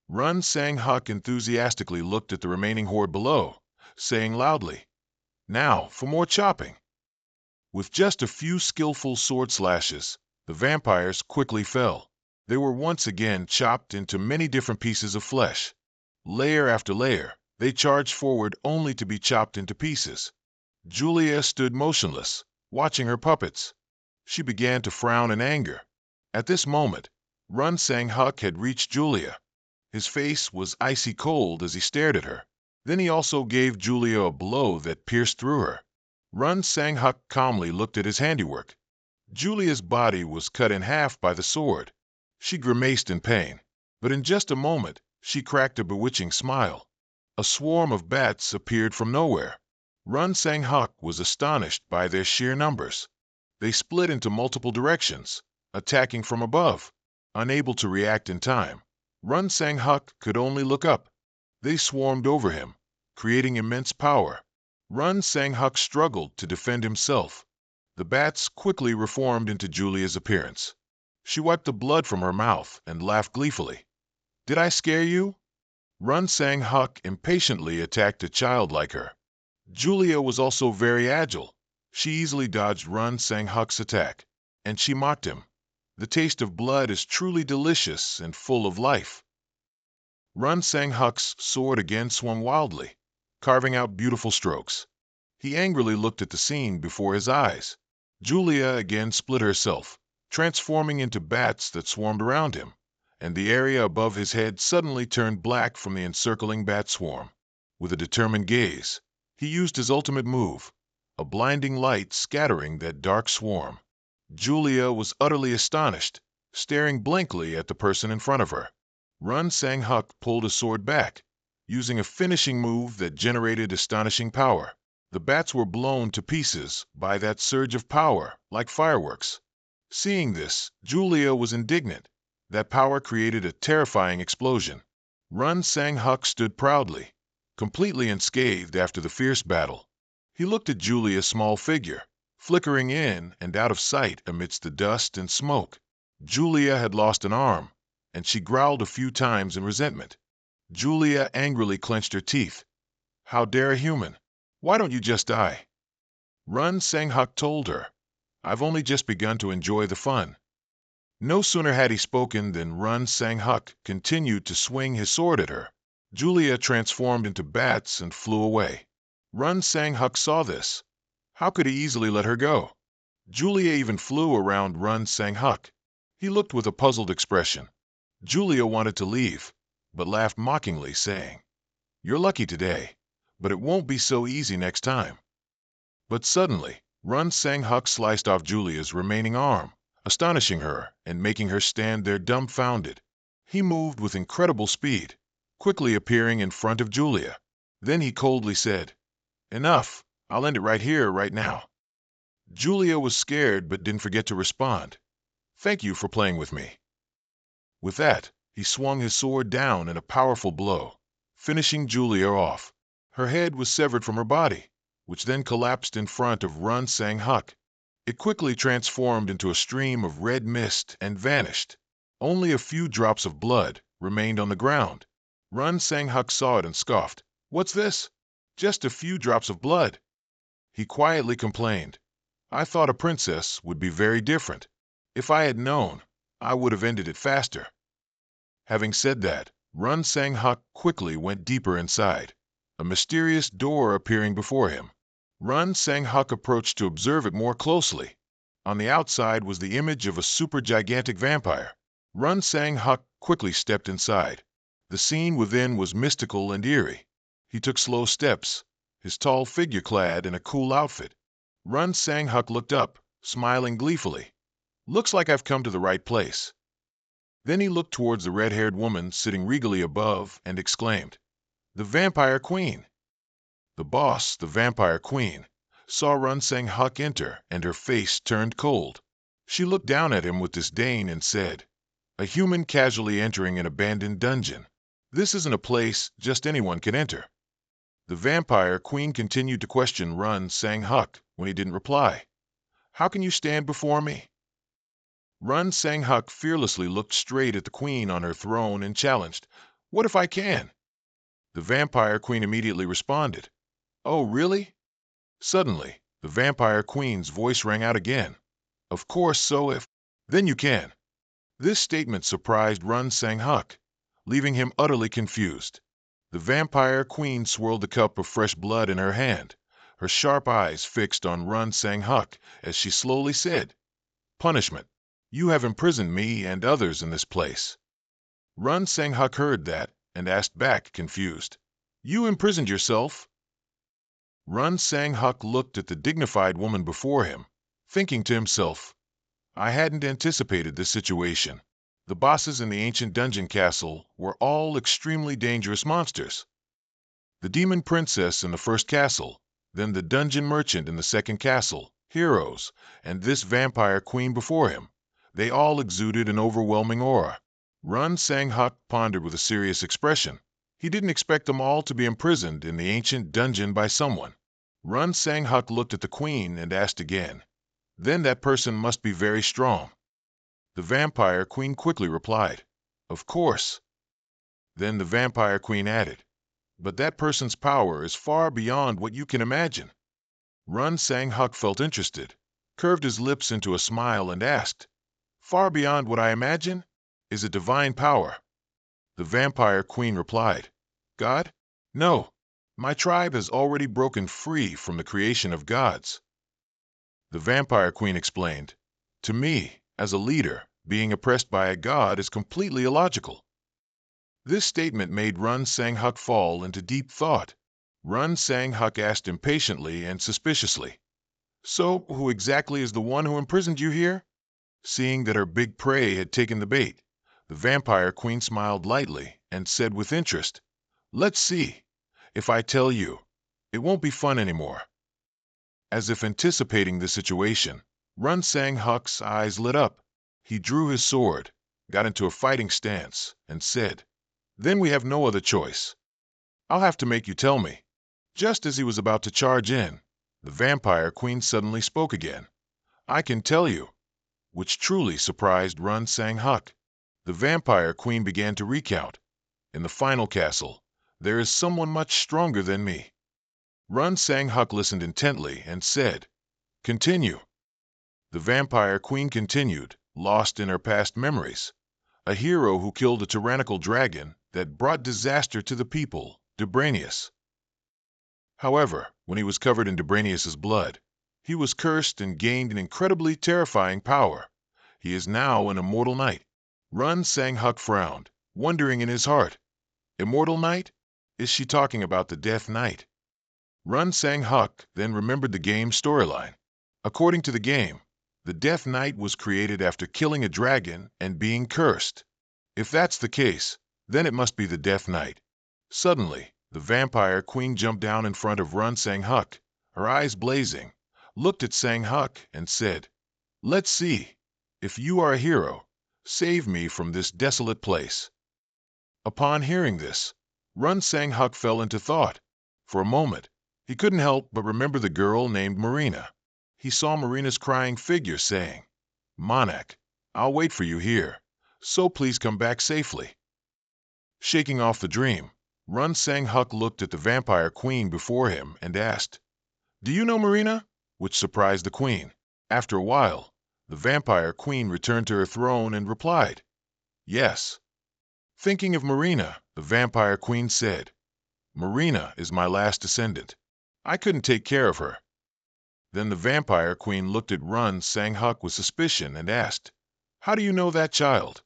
Run Sang-huk enthusiastically looked at the remaining horde below, saying loudly, "Now for more chopping." With just a few skillful sword slashes, the vampires quickly fell. They were once again chopped into many different pieces of flesh. Layer after layer, they charged forward only to be chopped into pieces. Julia stood motionless, watching her puppets. She began to frown in anger. At this moment, Run Sang-huk had reached Julia. His face was icy cold as he stared at her. Then he also gave Julia a blow that pierced through her. Run Sang-huk calmly looked at his handiwork. Julia's body was cut in half by the sword. She grimaced in pain, but in just a moment she cracked a bewitching smile. A swarm of bats appeared from nowhere. Run Sang-huk was astonished by their sheer numbers. They split into multiple directions, attacking from above. Unable to react in time, Run Sang-huk could only look up. They swarmed over him, creating immense power. Run Sang-huk struggled to defend himself. The bats quickly reformed into Julia's appearance. She wiped the blood from her mouth and laughed gleefully. Did I scare you? Run Sang Huk impatiently attacked a child like her. Julia was also very agile. She easily dodged Run Sang Huk's attack, and she mocked him. The taste of blood is truly delicious and full of life. Run Sang Huk's sword again swung wildly, carving out beautiful strokes. He angrily looked at the scene before his eyes. Julia again split herself, transforming into bats that swarmed around him, and the area above his head suddenly turned black from the encircling bat swarm. With a determined gaze, he used his ultimate move, a blinding light scattering that dark swarm. Julia was utterly astonished, staring blankly at the person in front of her. Run Sang Huk pulled his sword back, using a finishing move that generated astonishing power. The bats were blown to pieces by that surge of power, like fireworks. Seeing this, Julia was indignant. That power created a terrifying explosion. Run Sang Huk stood proudly, completely unscathed after the fierce battle. He looked at Julia's small figure, flickering in and out of sight amidst the dust and smoke. Julia had lost an arm, and she growled a few times in resentment. Julia angrily clenched her teeth. How dare a human? Why don't you just die? Run Sang Huk told her. I've only just begun to enjoy the fun. No sooner had he spoken than Run Sang Huk continued to swing his sword at her. Julia transformed into bats and flew away. Run Sang Huk saw this. How could he easily let her go? Julia even flew around Run Sang Huk. He looked with a puzzled expression. Julia wanted to leave, but laughed mockingly, saying, You're lucky today, but it won't be so easy next time. But suddenly, Run Sang Huk sliced off Julia's remaining arm, astonishing her and making her stand there dumbfounded. He moved with incredible speed, quickly appearing in front of Julia. Then he coldly said, Enough, I'll end it right here, right now. Julia was scared but didn't forget to respond. Thank you for playing with me. With that, he swung his sword down in a powerful blow, finishing Julia off. Her head was severed from her body, which then collapsed in front of Run Sang Huk. It quickly transformed into a stream of red mist and vanished. Only a few drops of blood remained on the ground. Run Sang Huk saw it and scoffed. What's this? Just a few drops of blood. He quietly complained. I thought a princess would be very different. If I had known, I would have ended it faster. Having said that, Run Sang Huk quickly went deeper inside, a mysterious door appearing before him. Run Sang Huk approached to observe it more closely. On the outside was the image of a super-gigantic vampire. Run Sang Huk quickly stepped inside. The scene within was mystical and eerie. He took slow steps, his tall figure clad in a cool outfit. Run Sang Huk looked up, smiling gleefully. Looks like I've come to the right place. Then he looked towards the red-haired woman sitting regally above and exclaimed, The Vampire Queen! The boss, the Vampire Queen, saw Run Sang Huk enter, and her face turned cold. She looked down at him with disdain and said, A human casually entering an abandoned dungeon. This isn't a place just anyone can enter. The Vampire Queen continued to question Run Sang Huk when he didn't reply. How can you stand before me? Run Sang Huk fearlessly looked straight at the queen on her throne and challenged, What if I can? The Vampire Queen immediately responded, Oh, really? Suddenly, the Vampire Queen's voice rang out again. Of course, so if... Then you can. This statement surprised Run Sang Huk, leaving him utterly confused. The Vampire Queen swirled the cup of fresh blood in her hand, her sharp eyes fixed on Run Sang Huk as she slowly said, Punishment. You have imprisoned me and others in this place. Run Sang Huk heard that and asked back, confused, You imprisoned yourself? Run Sang Huk looked at the dignified woman before him, thinking to himself, I hadn't anticipated this situation. The bosses in the ancient dungeon castle were all extremely dangerous monsters. The demon princess in the first castle, then the dungeon merchant in the second castle, heroes, and this vampire queen before him. They all exuded an overwhelming aura. Run Sang Huk pondered with a serious expression. He didn't expect them all to be imprisoned in the ancient dungeon by someone. Run Sang Huk looked at the queen and asked again, Then that person must be very strong. The Vampire Queen quickly replied, "Of course." Then the Vampire Queen added, "But that person's power is far beyond what you can imagine." Run Sang Huk felt interested, curved his lips into a smile and asked, "Far beyond what I imagine? Is it divine power?" The Vampire Queen replied, "God? No. My tribe has already broken free from the creation of gods." The Vampire Queen explained, "To me, as a leader, being oppressed by a god is completely illogical." This statement made Run Sang Huk fall into deep thought. Run Sang Huk asked impatiently and suspiciously, "So, who exactly is the one who imprisoned you here?" Seeing that her big prey had taken the bait, the Vampire Queen smiled lightly and said with interest, "Let's see. If I tell you, it won't be fun anymore." As if anticipating the situation, Run Sang Huk's eyes lit up. He drew his sword, got into a fighting stance, and said, "Then we have no other choice. I'll have to make you tell me." Just as he was about to charge in, the Vampire Queen suddenly spoke again, "I can tell you," which truly surprised Run Sang Huk. The Vampire Queen began to recount, "In the final castle, there is someone much stronger than me." Run Sang Huk listened intently and said, "Continue." The Vampire Queen continued, lost in her past memories. A hero who killed a tyrannical dragon that brought disaster to the people, Debranius. However, when he was covered in Debranius's blood, he was cursed and gained an incredibly terrifying power. He is now an immortal knight. Run Sang Huk frowned, wondering in his heart, "Immortal knight? Is she talking about the Death Knight?" Run Sang Huk then remembered the game's storyline. According to the game, the Death Knight was created after killing a dragon and being cursed. If that's the case, then it must be the Death Knight. Suddenly, the Vampire Queen jumped down in front of Run Sang Huk, her eyes blazing, looked at Sang Huk, and said, "Let's see. If you are a hero, save me from this desolate place." Upon hearing this, Run Sang Huk fell into thought. For a moment, he couldn't help but remember the girl named Marina. He saw Marina's crying figure saying, "Monarch, I'll wait for you here, so please come back safely." Shaking off the dream, Run Sang Huk looked at the Vampire Queen before him and asked, "Do you know Marina?" which surprised the Queen. After a while, the Vampire Queen returned to her throne and replied, "Yes." Thinking of Marina, the Vampire Queen said, "Marina is my last descendant. I couldn't take care of her." Then the Vampire Queen looked at Run Sang Huk with suspicion and asked, "How do you know that child?"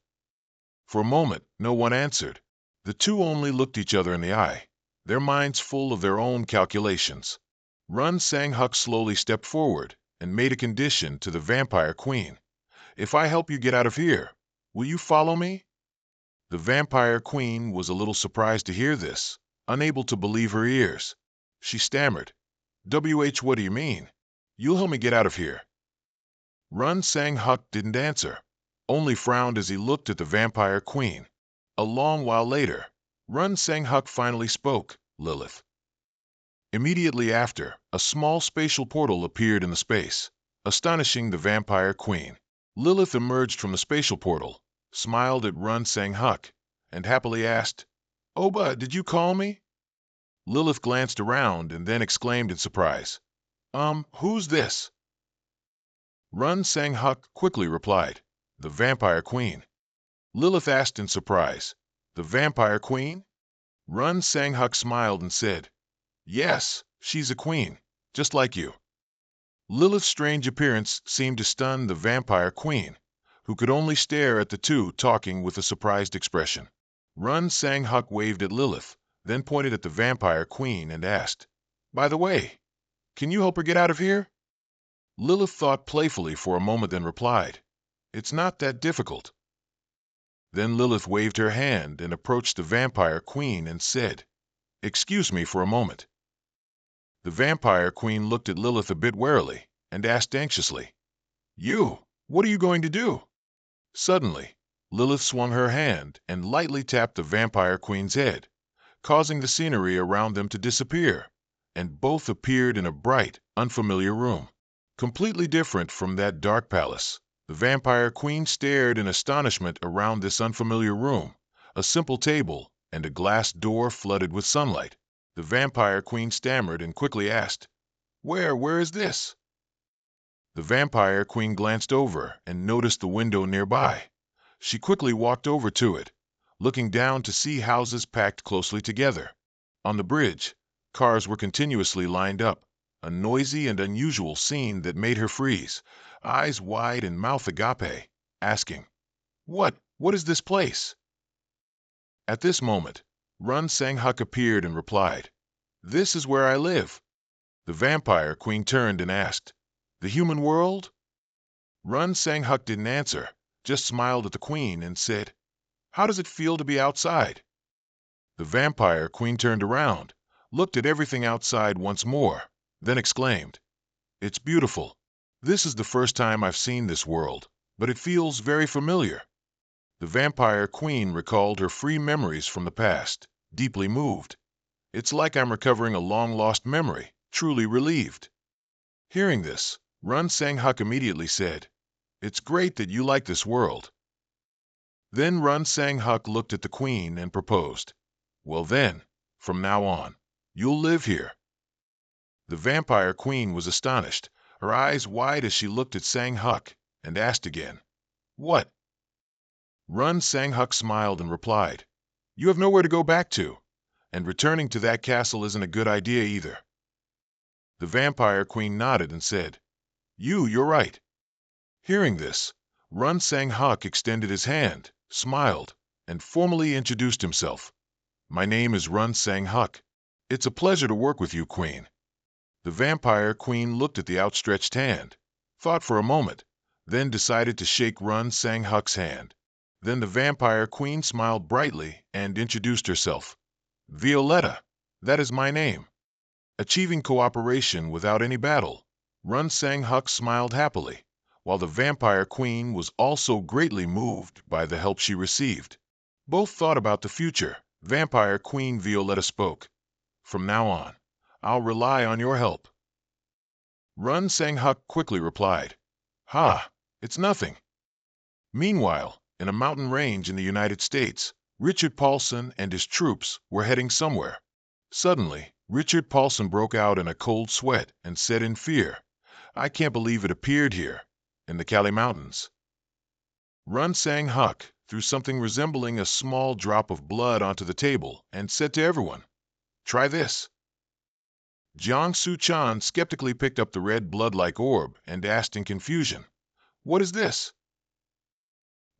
For a moment, no one answered. The two only looked each other in the eye, their minds full of their own calculations. Run Sang Huk slowly stepped forward and made a condition to the Vampire Queen. "If I help you get out of here, will you follow me?" The Vampire Queen was a little surprised to hear this, unable to believe her ears. She stammered, What do you mean? You'll help me get out of here." Run Sang Huk didn't answer, only frowned as he looked at the Vampire Queen. A long while later, Run Sang Huk finally spoke, "Lilith." Immediately after, a small spatial portal appeared in the space, astonishing the Vampire Queen. Lilith emerged from the spatial portal, smiled at Run Sang Huk, and happily asked, "Oba, did you call me?" Lilith glanced around and then exclaimed in surprise, Who's this?" Run Sang Huk quickly replied, "The Vampire Queen." Lilith asked in surprise, "The Vampire Queen?" Run Sang Huk smiled and said, "Yes, she's a queen, just like you." Lilith's strange appearance seemed to stun the Vampire Queen, who could only stare at the two talking with a surprised expression. Run Sang Huk waved at Lilith, then pointed at the Vampire Queen and asked, "By the way, can you help her get out of here?" Lilith thought playfully for a moment, then replied, "It's not that difficult." Then Lilith waved her hand and approached the Vampire Queen and said, "Excuse me for a moment." The Vampire Queen looked at Lilith a bit warily and asked anxiously, What are you going to do?" Suddenly, Lilith swung her hand and lightly tapped the Vampire Queen's head, causing the scenery around them to disappear, and both appeared in a bright, unfamiliar room, completely different from that dark palace. The Vampire Queen stared in astonishment around this unfamiliar room, a simple table, and a glass door flooded with sunlight. The Vampire Queen stammered and quickly asked, Where is this?" The Vampire Queen glanced over and noticed the window nearby. She quickly walked over to it, looking down to see houses packed closely together. On the bridge, cars were continuously lined up, a noisy and unusual scene that made her freeze, eyes wide and mouth agape, asking, What is this place?" At this moment, Run Sang Huk appeared and replied, "This is where I live." The Vampire Queen turned and asked, "The human world?" Run Sang Huk didn't answer, just smiled at the Queen and said, "How does it feel to be outside?" The Vampire Queen turned around, looked at everything outside once more, then exclaimed, "It's beautiful. This is the first time I've seen this world, but it feels very familiar." The Vampire Queen recalled her free memories from the past, deeply moved. "It's like I'm recovering a long-lost memory, truly relieved." Hearing this, Run Sang Huk immediately said, "It's great that you like this world." Then Run Sang Huk looked at the Queen and proposed, "Well then, from now on, you'll live here." The Vampire Queen was astonished, her eyes wide as she looked at Sang Huk, and asked again, "What?" Run Sang Huk smiled and replied, "You have nowhere to go back to, and returning to that castle isn't a good idea either." The Vampire Queen nodded and said, You're right." Hearing this, Run Sang Huk extended his hand, smiled, and formally introduced himself. "My name is Run Sang Huk. It's a pleasure to work with you, Queen." The Vampire Queen looked at the outstretched hand, thought for a moment, then decided to shake Run Sang Huk's hand. Then the Vampire Queen smiled brightly and introduced herself. "Violetta, that is my name." Achieving cooperation without any battle, Run Sang Huk smiled happily, while the Vampire Queen was also greatly moved by the help she received. Both thought about the future. Vampire Queen Violetta spoke, "From now on, I'll rely on your help." Run Sang Huk quickly replied, "Ha, it's nothing." Meanwhile, in a mountain range in the United States, Richard Paulson and his troops were heading somewhere. Suddenly, Richard Paulson broke out in a cold sweat and said in fear, "I can't believe it appeared here, in the Kali Mountains." Run Sang Huk threw something resembling a small drop of blood onto the table and said to everyone, "Try this." Jang Suchin skeptically picked up the red blood-like orb and asked in confusion, "What is this?"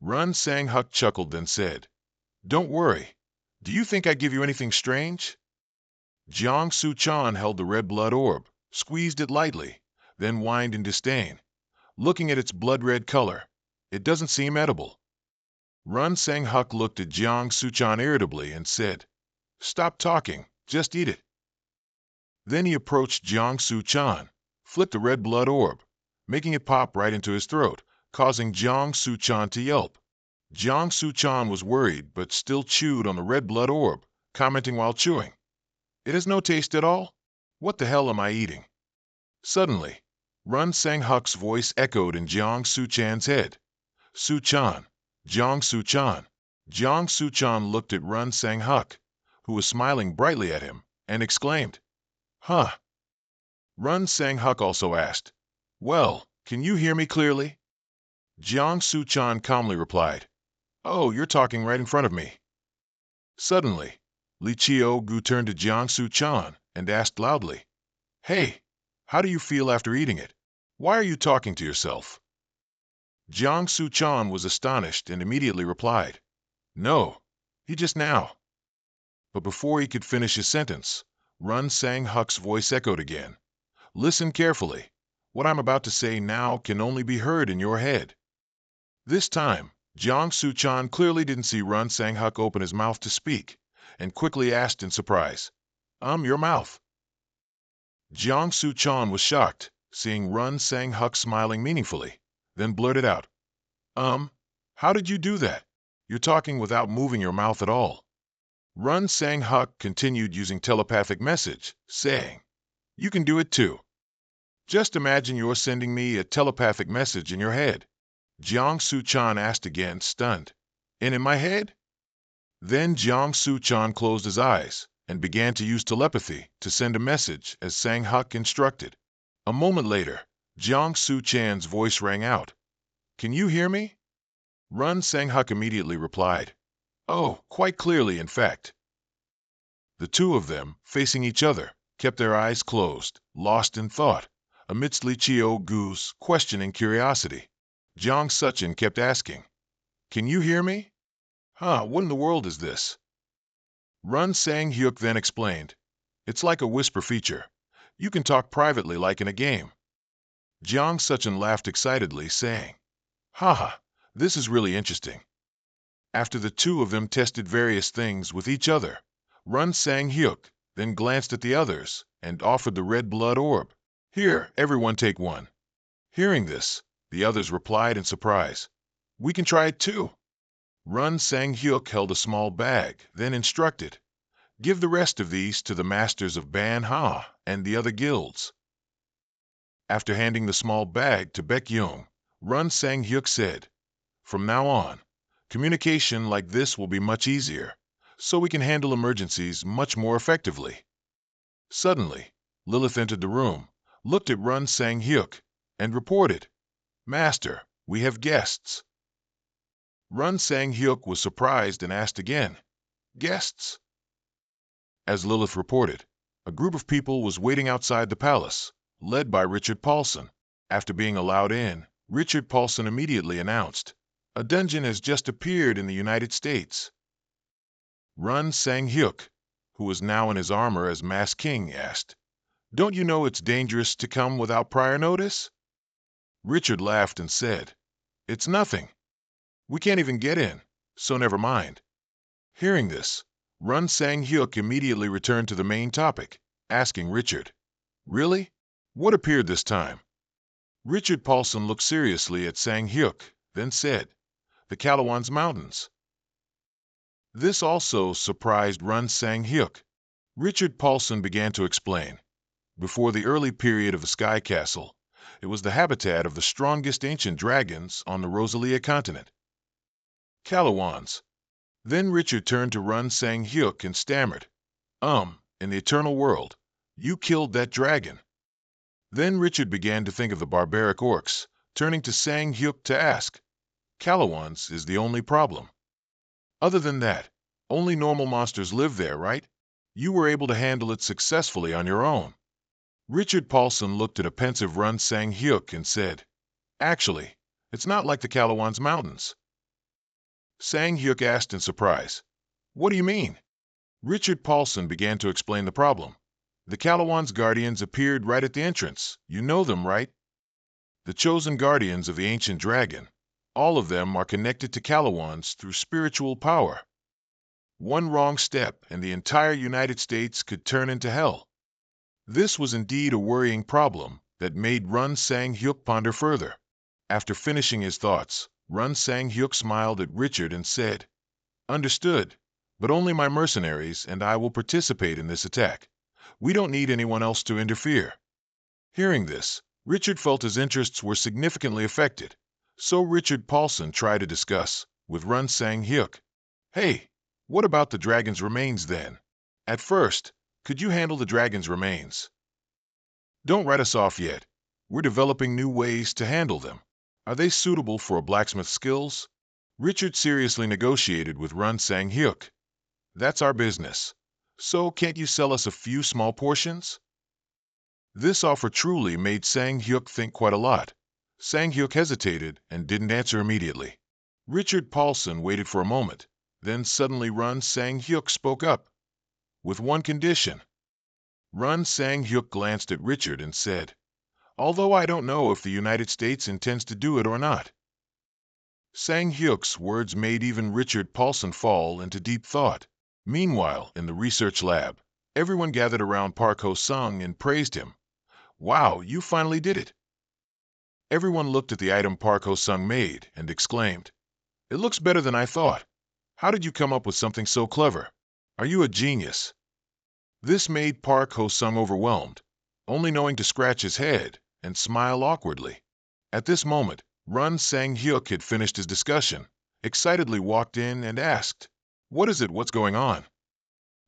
Run Sang Huk chuckled then said, "Don't worry. Do you think I give you anything strange?" Jang Suchin held the red blood orb, squeezed it lightly, then whined in disdain. "Looking at its blood-red color, it doesn't seem edible." Run Sang Huk looked at Jang Suchin irritably and said, "Stop talking, just eat it." Then he approached Jang Suchin, flipped the red blood orb, making it pop right into his throat, causing Jang Suchin to yelp. Jang Suchin was worried but still chewed on the red blood orb, commenting while chewing, "It has no taste at all? What the hell am I eating?" Suddenly, Run Sang Huk's voice echoed in Jang Suchin's head. "Suchin, Jang Suchin." Jang Suchin looked at Run Sang Huk, who was smiling brightly at him, and exclaimed, "Huh." Run Sang Huk also asked, "Well, can you hear me clearly?" Jang Suchin calmly replied, "Oh, you're talking right in front of me." Suddenly, Li Gu turned to Jang Suchin and asked loudly, "Hey, how do you feel after eating it? Why are you talking to yourself?" Jang Suchin was astonished and immediately replied, "No, he just now." But before he could finish his sentence, Run Sang Huk's voice echoed again, "Listen carefully. What I'm about to say now can only be heard in your head." This time, Jang Suchin clearly didn't see Run Sang Huk open his mouth to speak, and quickly asked in surprise, Your mouth?" Jang Suchin was shocked, seeing Run Sang Huk smiling meaningfully, then blurted out, How did you do that? You're talking without moving your mouth at all." Run Sang Huk continued using telepathic message, saying, "You can do it too. Just imagine you're sending me a telepathic message in your head. Jang Suchin asked again, stunned. And in my head? Then Jang Suchin closed his eyes and began to use telepathy to send a message as Sang Huk instructed. A moment later, Jang Suchin's voice rang out. Can you hear me? Run Sang Huk immediately replied. Oh, quite clearly, in fact. The two of them, facing each other, kept their eyes closed, lost in thought, amidst Li Gu's questioning curiosity. Jang Suchin kept asking, Can you hear me? What in the world is this? Run Sang Hyuk then explained, It's like a whisper feature. You can talk privately like in a game. Jang Suchin laughed excitedly, saying, this is really interesting. After the two of them tested various things with each other, Run Sang Hyuk then glanced at the others and offered the red blood orb. Here, everyone take one. Hearing this, the others replied in surprise, We can try it too. Run Sang Hyuk held a small bag, then instructed, Give the rest of these to the masters of Manhua and the other guilds. After handing the small bag to Baekhyung, Run Sang Hyuk said, From now on, communication like this will be much easier, so we can handle emergencies much more effectively. Suddenly, Lilith entered the room, looked at Run Sang Hyuk, and reported, Master, we have guests. Run Sang Hyuk was surprised and asked again, Guests? As Lilith reported, a group of people was waiting outside the palace, led by Richard Paulson. After being allowed in, Richard Paulson immediately announced, A dungeon has just appeared in the United States. Run Sang Hyuk, who was now in his armor as Mass King, asked, Don't you know it's dangerous to come without prior notice? Richard laughed and said, It's nothing. We can't even get in, so never mind. Hearing this, Run Sang Hyuk immediately returned to the main topic, asking Richard, Really? What appeared this time? Richard Paulson looked seriously at Sang Hyuk, then said, The Calawan's Mountains. This also surprised Run Sang Hyuk. Richard Paulson began to explain. Before the early period of the Sky Castle, it was the habitat of the strongest ancient dragons on the Rosalia continent. Calawans. Then Richard turned to Run Sang Hyuk and stammered, in the eternal world, you killed that dragon. Then Richard began to think of the barbaric orcs, turning to Sang Hyuk to ask, Calawans is the only problem. Other than that, only normal monsters live there, right? You were able to handle it successfully on your own. Richard Paulson looked at a pensive Run Sang Hyuk and said, Actually, it's not like the Calawan's Mountains. Sang Hyuk asked in surprise, What do you mean? Richard Paulson began to explain the problem. The Calawan's guardians appeared right at the entrance. You know them, right? The chosen guardians of the ancient dragon. All of them are connected to Calawans through spiritual power. One wrong step and the entire United States could turn into hell. This was indeed a worrying problem that made Run Sang Hyuk ponder further. After finishing his thoughts, Run Sang Hyuk smiled at Richard and said, Understood, but only my mercenaries and I will participate in this attack. We don't need anyone else to interfere. Hearing this, Richard felt his interests were significantly affected, so Richard Paulson tried to discuss with Run Sang Hyuk. Hey, what about the dragon's remains then? At first, could you handle the dragon's remains? Don't write us off yet. We're developing new ways to handle them. Are they suitable for a blacksmith's skills? Richard seriously negotiated with Run Sang Hyuk. That's our business. So can't you sell us a few small portions? This offer truly made Sang Hyuk think quite a lot. Sang Hyuk hesitated and didn't answer immediately. Richard Paulson waited for a moment. Then suddenly Run Sang Hyuk spoke up. With one condition. Run Sang Hyuk glanced at Richard and said, Although I don't know if the United States intends to do it or not. Sang Hyuk's words made even Richard Paulson fall into deep thought. Meanwhile, in the research lab, everyone gathered around Park Ho-sung and praised him. Wow, you finally did it. Everyone looked at the item Park Ho-sung made and exclaimed, It looks better than I thought. How did you come up with something so clever? Are you a genius? This made Park Ho-sung overwhelmed, only knowing to scratch his head and smile awkwardly. At this moment, Run Sang-hyuk had finished his discussion, excitedly walked in and asked, "What is it? What's going on?"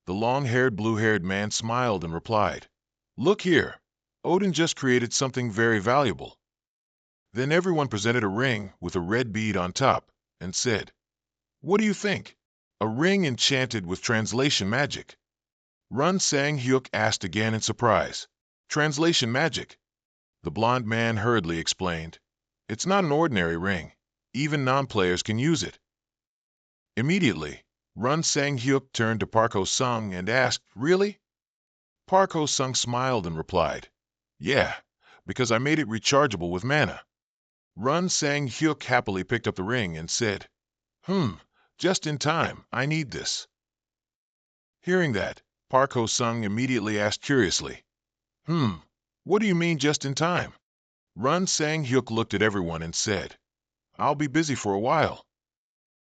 The long-haired, blue-haired man smiled and replied, "Look here, Odin just created something very valuable." Then everyone presented a ring with a red bead on top and said, "What do you think? A ring enchanted with translation magic." Run Sang-hyuk asked again in surprise, "Translation magic?" The blond man hurriedly explained, "It's not an ordinary ring. Even non-players can use it." Immediately, Run Sang-hyuk turned to Park Ho-sung and asked, "Really?" Park Ho-sung smiled and replied, "Yeah, because I made it rechargeable with mana." Run Sang-hyuk happily picked up the ring and said, Just in time, I need this." Hearing that, Park Ho-sung immediately asked curiously, What do you mean just in time?" Run Sang-hyuk looked at everyone and said, "I'll be busy for a while."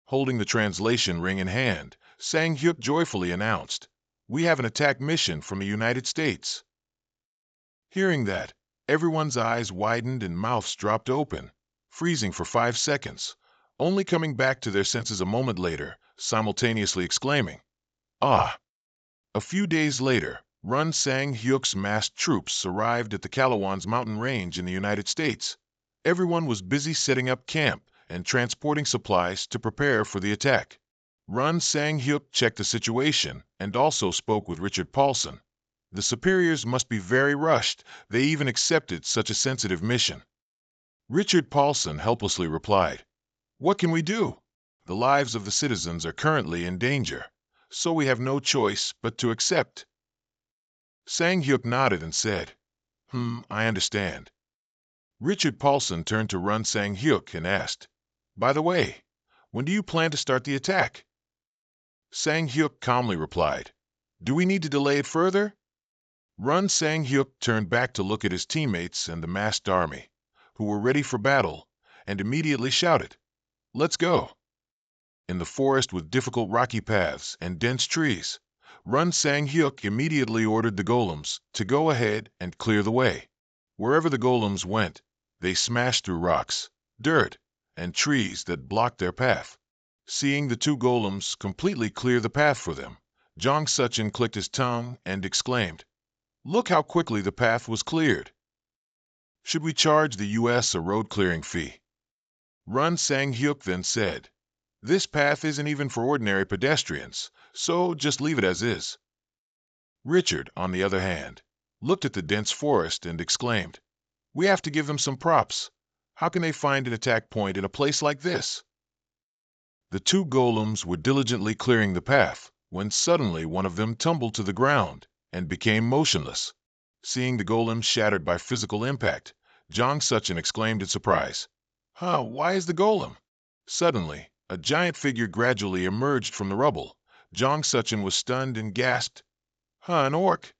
Holding the translation ring in hand, Sang-hyuk joyfully announced, "We have an attack mission from the United States." Hearing that, everyone's eyes widened and mouths dropped open, freezing for 5 seconds, only coming back to their senses a moment later, simultaneously exclaiming, "Ah!" A few days later, Run Sang-hyuk's massed troops arrived at the Kalawan's mountain range in the United States. Everyone was busy setting up camp and transporting supplies to prepare for the attack. Run Sang-hyuk checked the situation and also spoke with Richard Paulson. The superiors must be very rushed. They even accepted such a sensitive mission. Richard Paulson helplessly replied, "What can we do? The lives of the citizens are currently in danger, so we have no choice but to accept." Sang-hyuk nodded and said, I understand." Richard Paulson turned to Run Sang-hyuk and asked, "By the way, when do you plan to start the attack?" Sang-hyuk calmly replied, "Do we need to delay it further?" Run Sang-hyuk turned back to look at his teammates and the massed army, who were ready for battle, and immediately shouted, "Let's go!" In the forest with difficult rocky paths and dense trees, Run Sang-hyuk immediately ordered the golems to go ahead and clear the way. Wherever the golems went, they smashed through rocks, dirt, and trees that blocked their path. Seeing the 2 golems completely clear the path for them, Jang Suchin clicked his tongue and exclaimed, "Look how quickly the path was cleared. Should we charge the U.S. a road clearing fee?" Run Sang-hyuk then said, "This path isn't even for ordinary pedestrians, so just leave it as is." Richard, on the other hand, looked at the dense forest and exclaimed, "We have to give them some props. How can they find an attack point in a place like this?" The 2 golems were diligently clearing the path when suddenly one of them tumbled to the ground and became motionless. Seeing the golem shattered by physical impact, Jang Suchin exclaimed in surprise, Why is the golem?" Suddenly, a giant figure gradually emerged from the rubble. Jang Suchin was stunned and gasped, An orc!"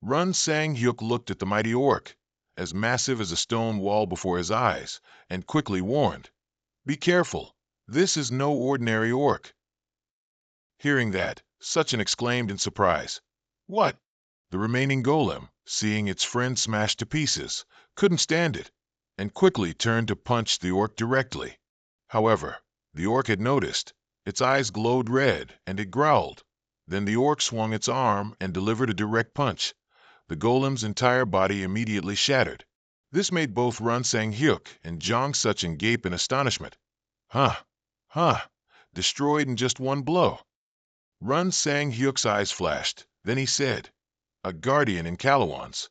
Run Sang-hyuk looked at the mighty orc, as massive as a stone wall before his eyes, and quickly warned, "Be careful, this is no ordinary orc." Hearing that, Suchin exclaimed in surprise, "What?" The remaining golem, seeing its friend smashed to pieces, couldn't stand it, and quickly turned to punch the orc directly. However, the orc had noticed. Its eyes glowed red, and it growled. Then the orc swung its arm and delivered a direct punch. The golem's entire body immediately shattered. This made both Run Sang-hyuk and Jang Suchin gape in astonishment. Destroyed in just one blow. Run Sang-hyuk's eyes flashed. Then he said, "A guardian in Kalawan's."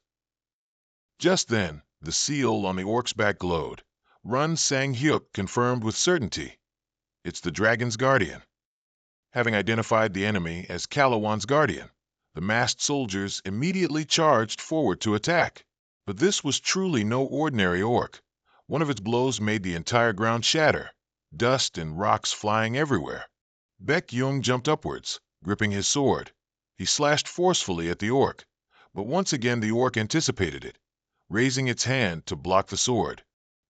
Just then, the seal on the orc's back glowed. Run Sang-hyuk confirmed with certainty, "It's the dragon's guardian." Having identified the enemy as Kalawan's guardian, the masked soldiers immediately charged forward to attack. But this was truly no ordinary orc. One of its blows made the entire ground shatter, dust and rocks flying everywhere. Baek Yung jumped upwards, gripping his sword. He slashed forcefully at the orc, but once again the orc anticipated it, raising its hand to block the sword.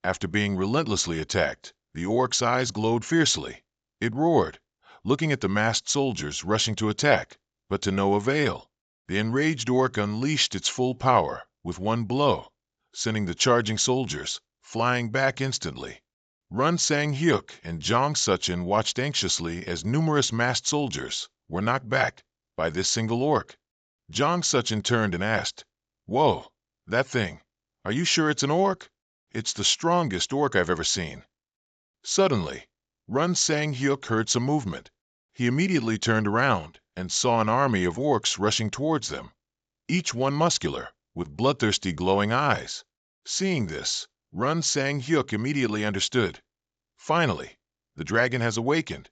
After being relentlessly attacked, the orc's eyes glowed fiercely. It roared, looking at the masked soldiers rushing to attack, but to no avail. The enraged orc unleashed its full power with one blow, sending the charging soldiers flying back instantly. Run Sang-hyuk and Jang Suchin watched anxiously as numerous masked soldiers were knocked back by this single orc. Jang Suchin turned and asked, "Whoa, that thing. Are you sure it's an orc? It's the strongest orc I've ever seen." Suddenly, Run Sang-hyuk heard some movement. He immediately turned around and saw an army of orcs rushing towards them, each one muscular, with bloodthirsty glowing eyes. Seeing this, Run Sang-hyuk immediately understood. Finally, the dragon has awakened.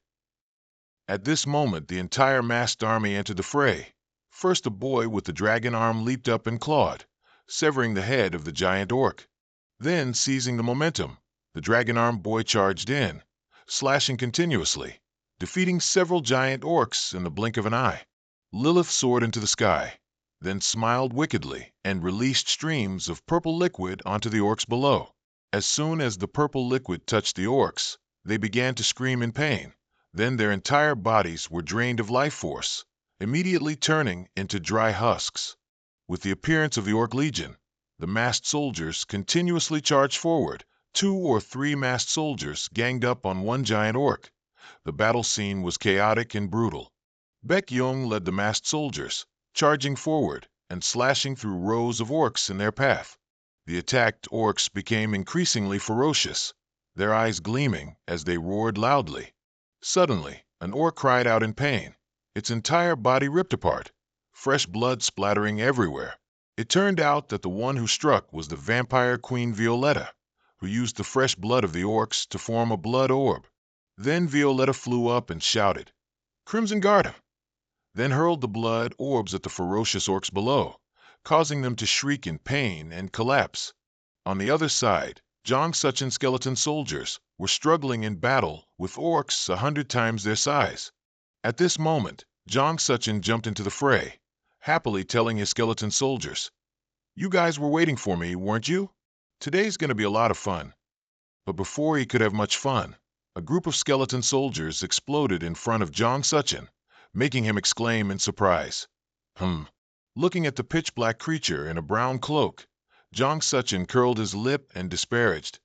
At this moment, the entire masked army entered the fray. First, a boy with the dragon arm leaped up and clawed, severing the head of the giant orc. Then, seizing the momentum, the dragon-armed boy charged in, slashing continuously, defeating several giant orcs in the blink of an eye. Lilith soared into the sky, then smiled wickedly and released streams of purple liquid onto the orcs below. As soon as the purple liquid touched the orcs, they began to scream in pain. Then their entire bodies were drained of life force, immediately turning into dry husks. With the appearance of the Orc Legion, the masked soldiers continuously charged forward. 2 or 3 masked soldiers ganged up on one giant orc. The battle scene was chaotic and brutal. Baek-young led the masked soldiers, charging forward and slashing through rows of orcs in their path. The attacked orcs became increasingly ferocious, their eyes gleaming as they roared loudly. Suddenly, an orc cried out in pain, its entire body ripped apart, fresh blood splattering everywhere. It turned out that the one who struck was the vampire Queen Violetta, who used the fresh blood of the orcs to form a blood orb. Then Violetta flew up and shouted, "Crimson Guard him!" Then hurled the blood orbs at the ferocious orcs below, causing them to shriek in pain and collapse. On the other side, Jang Suchin skeleton soldiers were struggling in battle with orcs 100 times their size. At this moment, Jang Suchin jumped into the fray, happily telling his skeleton soldiers, "You guys were waiting for me, weren't you? Today's going to be a lot of fun." But before he could have much fun, a group of skeleton soldiers exploded in front of Jang Suchin, making him exclaim in surprise, Looking at the pitch-black creature in a brown cloak, Jang Suchin curled his lip and disparaged,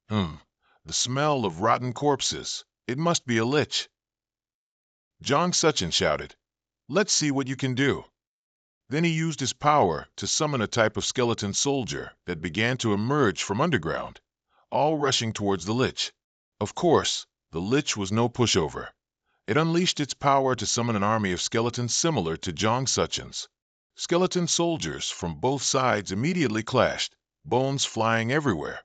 The smell of rotten corpses. It must be a lich." Jang Suchin shouted, "Let's see what you can do." Then he used his power to summon a type of skeleton soldier that began to emerge from underground, all rushing towards the Lich. Of course, the Lich was no pushover. It unleashed its power to summon an army of skeletons similar to Jang Suchin's. Skeleton soldiers from both sides immediately clashed, bones flying everywhere.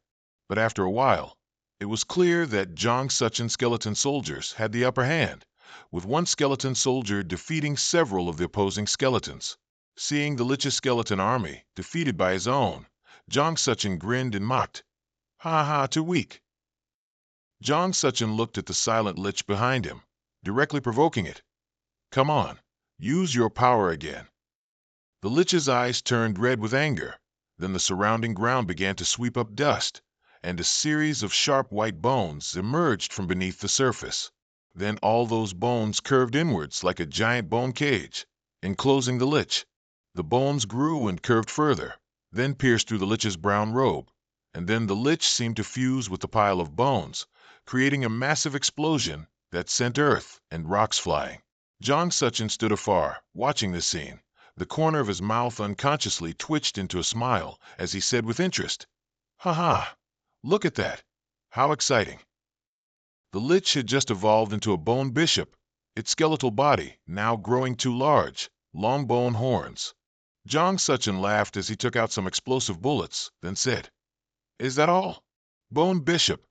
But after a while, it was clear that Jang Suchin's skeleton soldiers had the upper hand, with one skeleton soldier defeating several of the opposing skeletons. Seeing the Lich's skeleton army defeated by his own, Jang Suchin grinned and mocked, "Ha ha, too weak." Jang Suchin looked at the silent Lich behind him, directly provoking it. "Come on, use your power again." The Lich's eyes turned red with anger. Then the surrounding ground began to sweep up dust, and a series of sharp white bones emerged from beneath the surface. Then all those bones curved inwards like a giant bone cage, enclosing the Lich. The bones grew and curved further, then pierced through the Lich's brown robe, and then the Lich seemed to fuse with the pile of bones, creating a massive explosion that sent earth and rocks flying. Jang Suchin stood afar, watching this scene. The corner of his mouth unconsciously twitched into a smile as he said with interest, "Ha ha, look at that. How exciting." The Lich had just evolved into a bone bishop, its skeletal body now growing too large, long bone horns. Jang Suchin laughed as he took out some explosive bullets, then said, "Is that all? Bone bishop."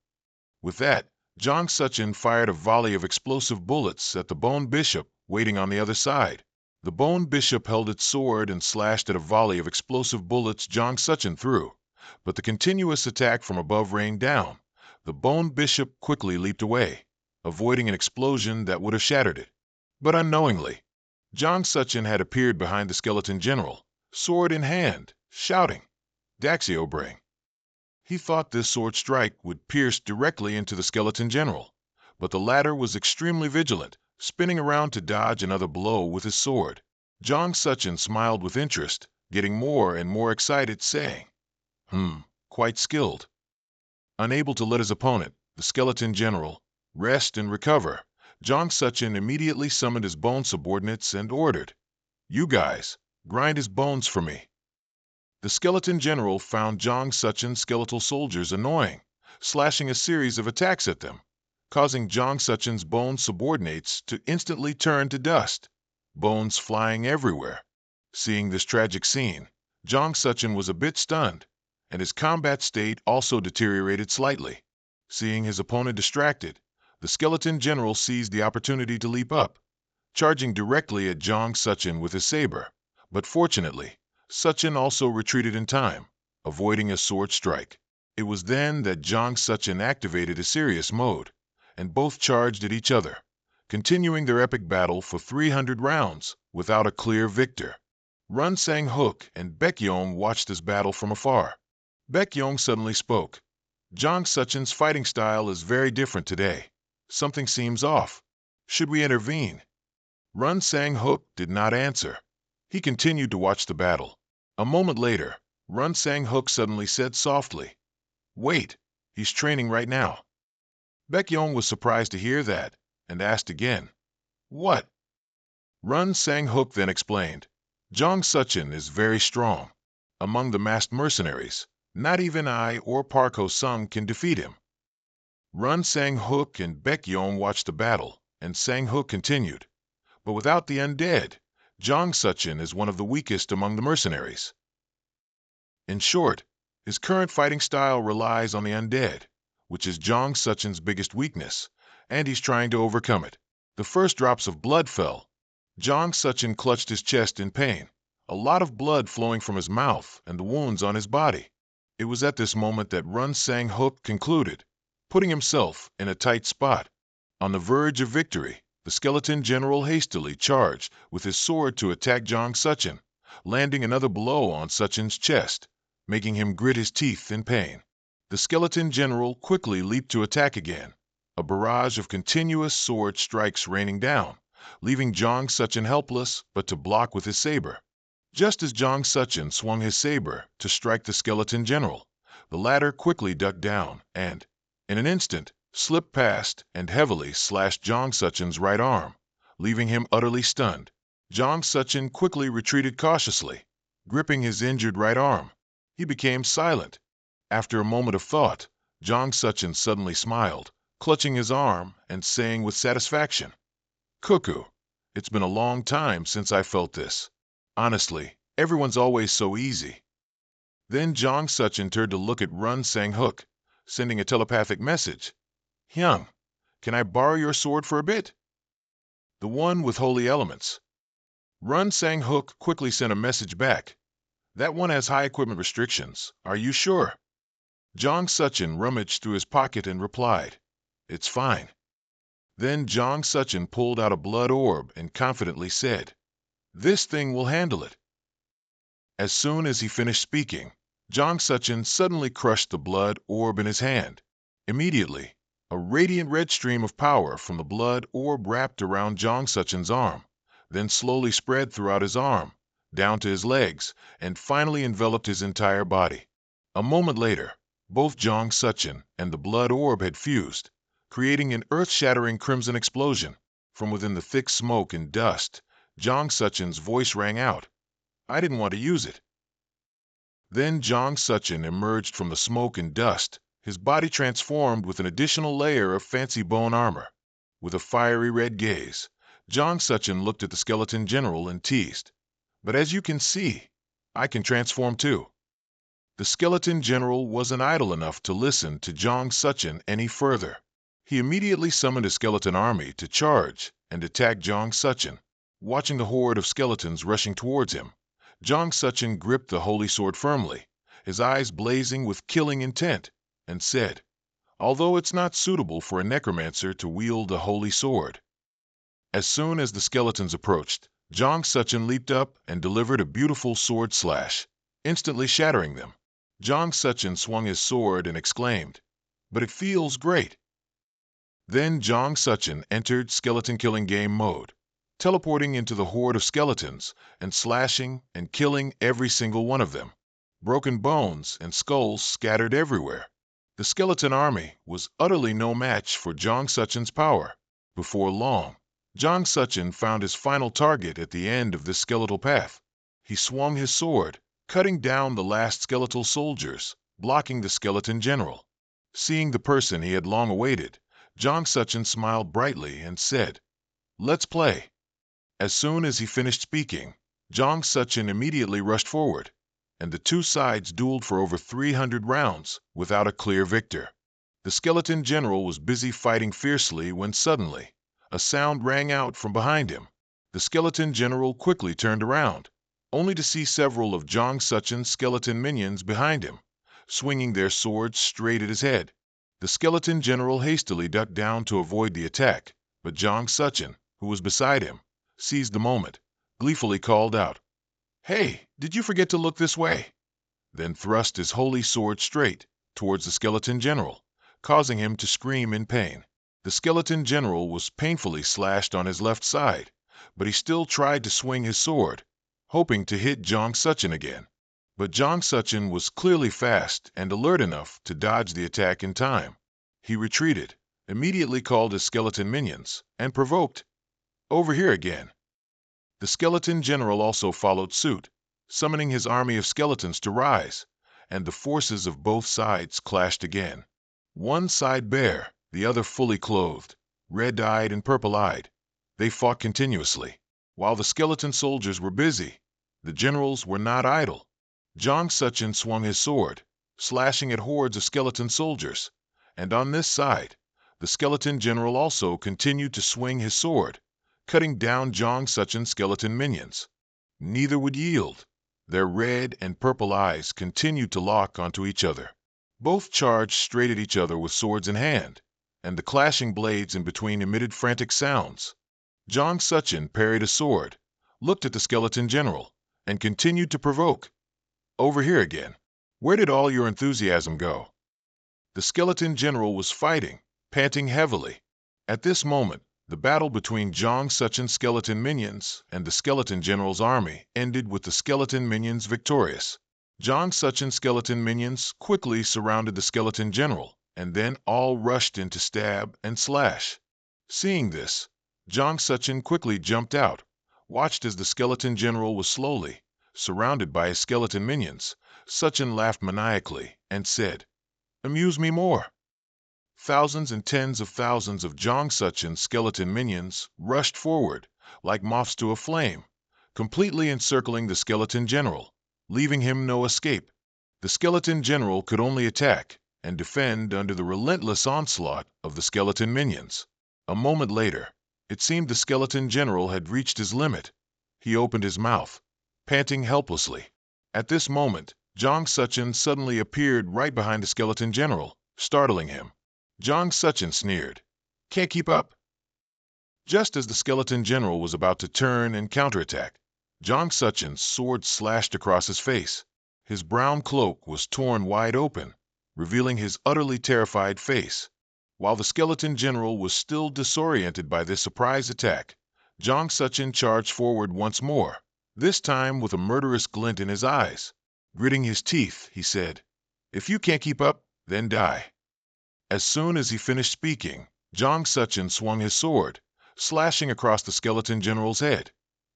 With that, Jang Suchin fired a volley of explosive bullets at the bone bishop waiting on the other side. The bone bishop held its sword and slashed at a volley of explosive bullets Jang Suchin threw, but the continuous attack from above rained down. The bone bishop quickly leaped away, avoiding an explosion that would have shattered it. But unknowingly, Jang Suchin had appeared behind the skeleton general, sword in hand, shouting, "Daxio Bring." He thought this sword strike would pierce directly into the skeleton general, but the latter was extremely vigilant, spinning around to dodge another blow with his sword. Jang Suchin smiled with interest, getting more and more excited, saying, quite skilled." Unable to let his opponent, the skeleton general, rest and recover, Jang Suchin immediately summoned his bone subordinates and ordered, "You guys, grind his bones for me." The skeleton general found Jang Suchin's skeletal soldiers annoying, slashing a series of attacks at them, causing Jang Suchin's bone subordinates to instantly turn to dust, bones flying everywhere. Seeing this tragic scene, Jang Suchin was a bit stunned, and his combat state also deteriorated slightly. Seeing his opponent distracted, the skeleton general seized the opportunity to leap up, charging directly at Jang Suchin with his saber. But fortunately, Suchin also retreated in time, avoiding a sword strike. It was then that Jang Suchin activated a serious mode, and both charged at each other, continuing their epic battle for 300 rounds without a clear victor. Run Sang Hook and Baekyeong watched this battle from afar. Baekyeong suddenly spoke. "Jang Suchin's fighting style is very different today. Something seems off. Should we intervene?" Run Sang Hook did not answer. He continued to watch the battle. A moment later, Run Sang Hook suddenly said softly, "Wait, he's training right now." Baekyeong was surprised to hear that, and asked again, "What?" Run Sang Hook then explained, "Jang Suchin is very strong. Among the masked mercenaries, not even I or Park Ho-sung can defeat him." Run Sang Hook and Baekyeong watched the battle, and Sang Hook continued, "But without the undead, Jang Suchin is one of the weakest among the mercenaries. In short, his current fighting style relies on the undead, which is Jang Suchin's biggest weakness, and he's trying to overcome it." The first drops of blood fell. Jang Suchin clutched his chest in pain, a lot of blood flowing from his mouth and the wounds on his body. It was at this moment that Run Sang Hook concluded, putting himself in a tight spot. On the verge of victory, the skeleton general hastily charged with his sword to attack Jang Suchin, landing another blow on Suchin's chest, making him grit his teeth in pain. The skeleton general quickly leaped to attack again, a barrage of continuous sword strikes raining down, leaving Jang Suchin helpless but to block with his saber. Just as Jang Suchin swung his saber to strike the skeleton general, the latter quickly ducked down and, in an instant, slipped past and heavily slashed Jang Suchin's right arm, leaving him utterly stunned. Jang Suchin quickly retreated cautiously, gripping his injured right arm. He became silent. After a moment of thought, Jang Suchin suddenly smiled, clutching his arm and saying with satisfaction, "Cuckoo, it's been a long time since I felt this. Honestly, everyone's always so easy." Then Jang Suchin turned to look at Run Sang Hook, sending a telepathic message. "Hyung, can I borrow your sword for a bit?" "The one with holy elements." Run Sang Hook quickly sent a message back. "That one has high equipment restrictions. Are you sure?" Jang Suchin rummaged through his pocket and replied, "It's fine." Then Jang Suchin pulled out a blood orb and confidently said, "This thing will handle it." As soon as he finished speaking, Jang Suchin suddenly crushed the blood orb in his hand. Immediately, a radiant red stream of power from the blood orb wrapped around Jang Suchin's arm, then slowly spread throughout his arm, down to his legs, and finally enveloped his entire body. A moment later, both Jang Suchin and the blood orb had fused, creating an earth-shattering crimson explosion. From within the thick smoke and dust, Jang Suchin's voice rang out, "I didn't want to use it." Then Jang Suchin emerged from the smoke and dust, his body transformed with an additional layer of fancy bone armor. With a fiery red gaze, Jang Suchin looked at the skeleton general and teased, "But as you can see, I can transform too." The skeleton general wasn't idle enough to listen to Jang Suchin any further. He immediately summoned a skeleton army to charge and attack Jang Suchin. Watching the horde of skeletons rushing towards him, Jang Suchin gripped the holy sword firmly, his eyes blazing with killing intent, and said, "Although it's not suitable for a necromancer to wield a holy sword." As soon as the skeletons approached, Jang Suchin leaped up and delivered a beautiful sword slash, instantly shattering them. Jang Suchin swung his sword and exclaimed, "But it feels great." Then Jang Suchin entered skeleton killing game mode, teleporting into the horde of skeletons and slashing and killing every single one of them. Broken bones and skulls scattered everywhere. The skeleton army was utterly no match for Jang Suchin's power. Before long, Jang Suchin found his final target at the end of this skeletal path. He swung his sword, cutting down the last skeletal soldiers, blocking the skeleton general. Seeing the person he had long awaited, Jang Suchin smiled brightly and said, "Let's play." As soon as he finished speaking, Jang Suchin immediately rushed forward, and the two sides dueled for over 300 rounds without a clear victor. The skeleton general was busy fighting fiercely when suddenly a sound rang out from behind him. The skeleton general quickly turned around, only to see several of Jang Suchin's skeleton minions behind him, swinging their swords straight at his head. The skeleton general hastily ducked down to avoid the attack, but Jang Suchin, who was beside him, seized the moment, gleefully called out, "Hey, did you forget to look this way?" Then thrust his holy sword straight towards the skeleton general, causing him to scream in pain. The skeleton general was painfully slashed on his left side, but he still tried to swing his sword, hoping to hit Jang Suchin again. But Jang Suchin was clearly fast and alert enough to dodge the attack in time. He retreated, immediately called his skeleton minions, and provoked, "Over here again." The skeleton general also followed suit, summoning his army of skeletons to rise, and the forces of both sides clashed again. One side bare, the other fully clothed, red-eyed and purple-eyed. They fought continuously. While the skeleton soldiers were busy, the generals were not idle. Jang Suchin swung his sword, slashing at hordes of skeleton soldiers, and on this side, the skeleton general also continued to swing his sword, cutting down Jang Suchin's skeleton minions. Neither would yield. Their red and purple eyes continued to lock onto each other. Both charged straight at each other with swords in hand, and the clashing blades in between emitted frantic sounds. Jang Suchin parried a sword, looked at the skeleton general, and continued to provoke, "Over here again. Where did all your enthusiasm go?" The skeleton general was fighting, panting heavily. At this moment, the battle between Jang Suchin's skeleton minions and the skeleton general's army ended with the skeleton minions victorious. Jang Suchin's skeleton minions quickly surrounded the skeleton general, and then all rushed in to stab and slash. Seeing this, Jang Suchin quickly jumped out, watched as the skeleton general was slowly surrounded by his skeleton minions. Suchin laughed maniacally and said, "Amuse me more." Thousands and tens of thousands of Jang Suchin's skeleton minions rushed forward, like moths to a flame, completely encircling the skeleton general, leaving him no escape. The skeleton general could only attack and defend under the relentless onslaught of the skeleton minions. A moment later, it seemed the skeleton general had reached his limit. He opened his mouth, panting helplessly. At this moment, Jang Suchin suddenly appeared right behind the skeleton general, startling him. Jang Suchin sneered, "Can't keep up." Just as the skeleton general was about to turn and counterattack, Jang Suchin's sword slashed across his face. His brown cloak was torn wide open, revealing his utterly terrified face. While the skeleton general was still disoriented by this surprise attack, Jang Suchin charged forward once more, this time with a murderous glint in his eyes. Gritting his teeth, he said, "If you can't keep up, then die." As soon as he finished speaking, Jang Suchin swung his sword, slashing across the skeleton general's head,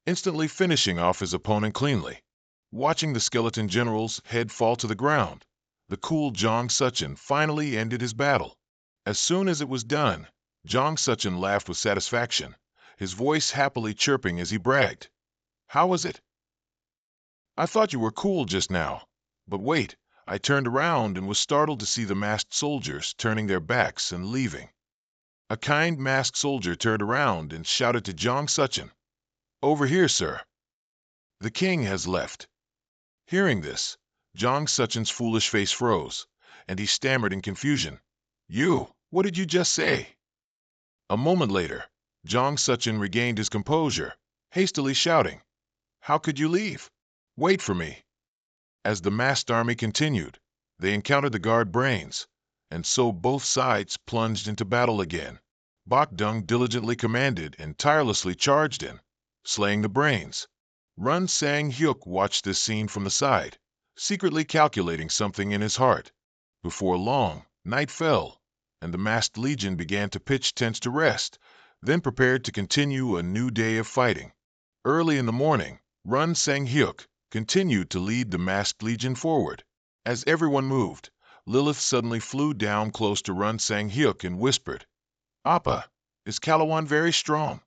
instantly finishing off his opponent cleanly. Watching the skeleton general's head fall to the ground, the cool Jang Suchin finally ended his battle. As soon as it was done, Jang Suchin laughed with satisfaction, his voice happily chirping as he bragged, "How was it? I thought you were cool just now. But wait, I turned around and was startled to see the masked soldiers turning their backs and leaving." A kind masked soldier turned around and shouted to Jang Suchin, "Over here, sir. The king has left." Hearing this, Jang Suchin's foolish face froze, and he stammered in confusion, What did you just say?" A moment later, Jang Suchin regained his composure, hastily shouting, "How could you leave? Wait for me." As the masked army continued, they encountered the guard brains, and so both sides plunged into battle again. Bok Dung diligently commanded and tirelessly charged in, slaying the brains. Run Sang Hyuk watched this scene from the side, secretly calculating something in his heart. Before long, Night fell, and the masked legion began to pitch tents to rest, then prepared to continue a new day of fighting. Early in the morning, Run Sang-hyuk continued to lead the masked legion forward. As everyone moved, Lilith suddenly flew down close to Run Sang-hyuk and whispered, "Appa, is Kalawan very strong?"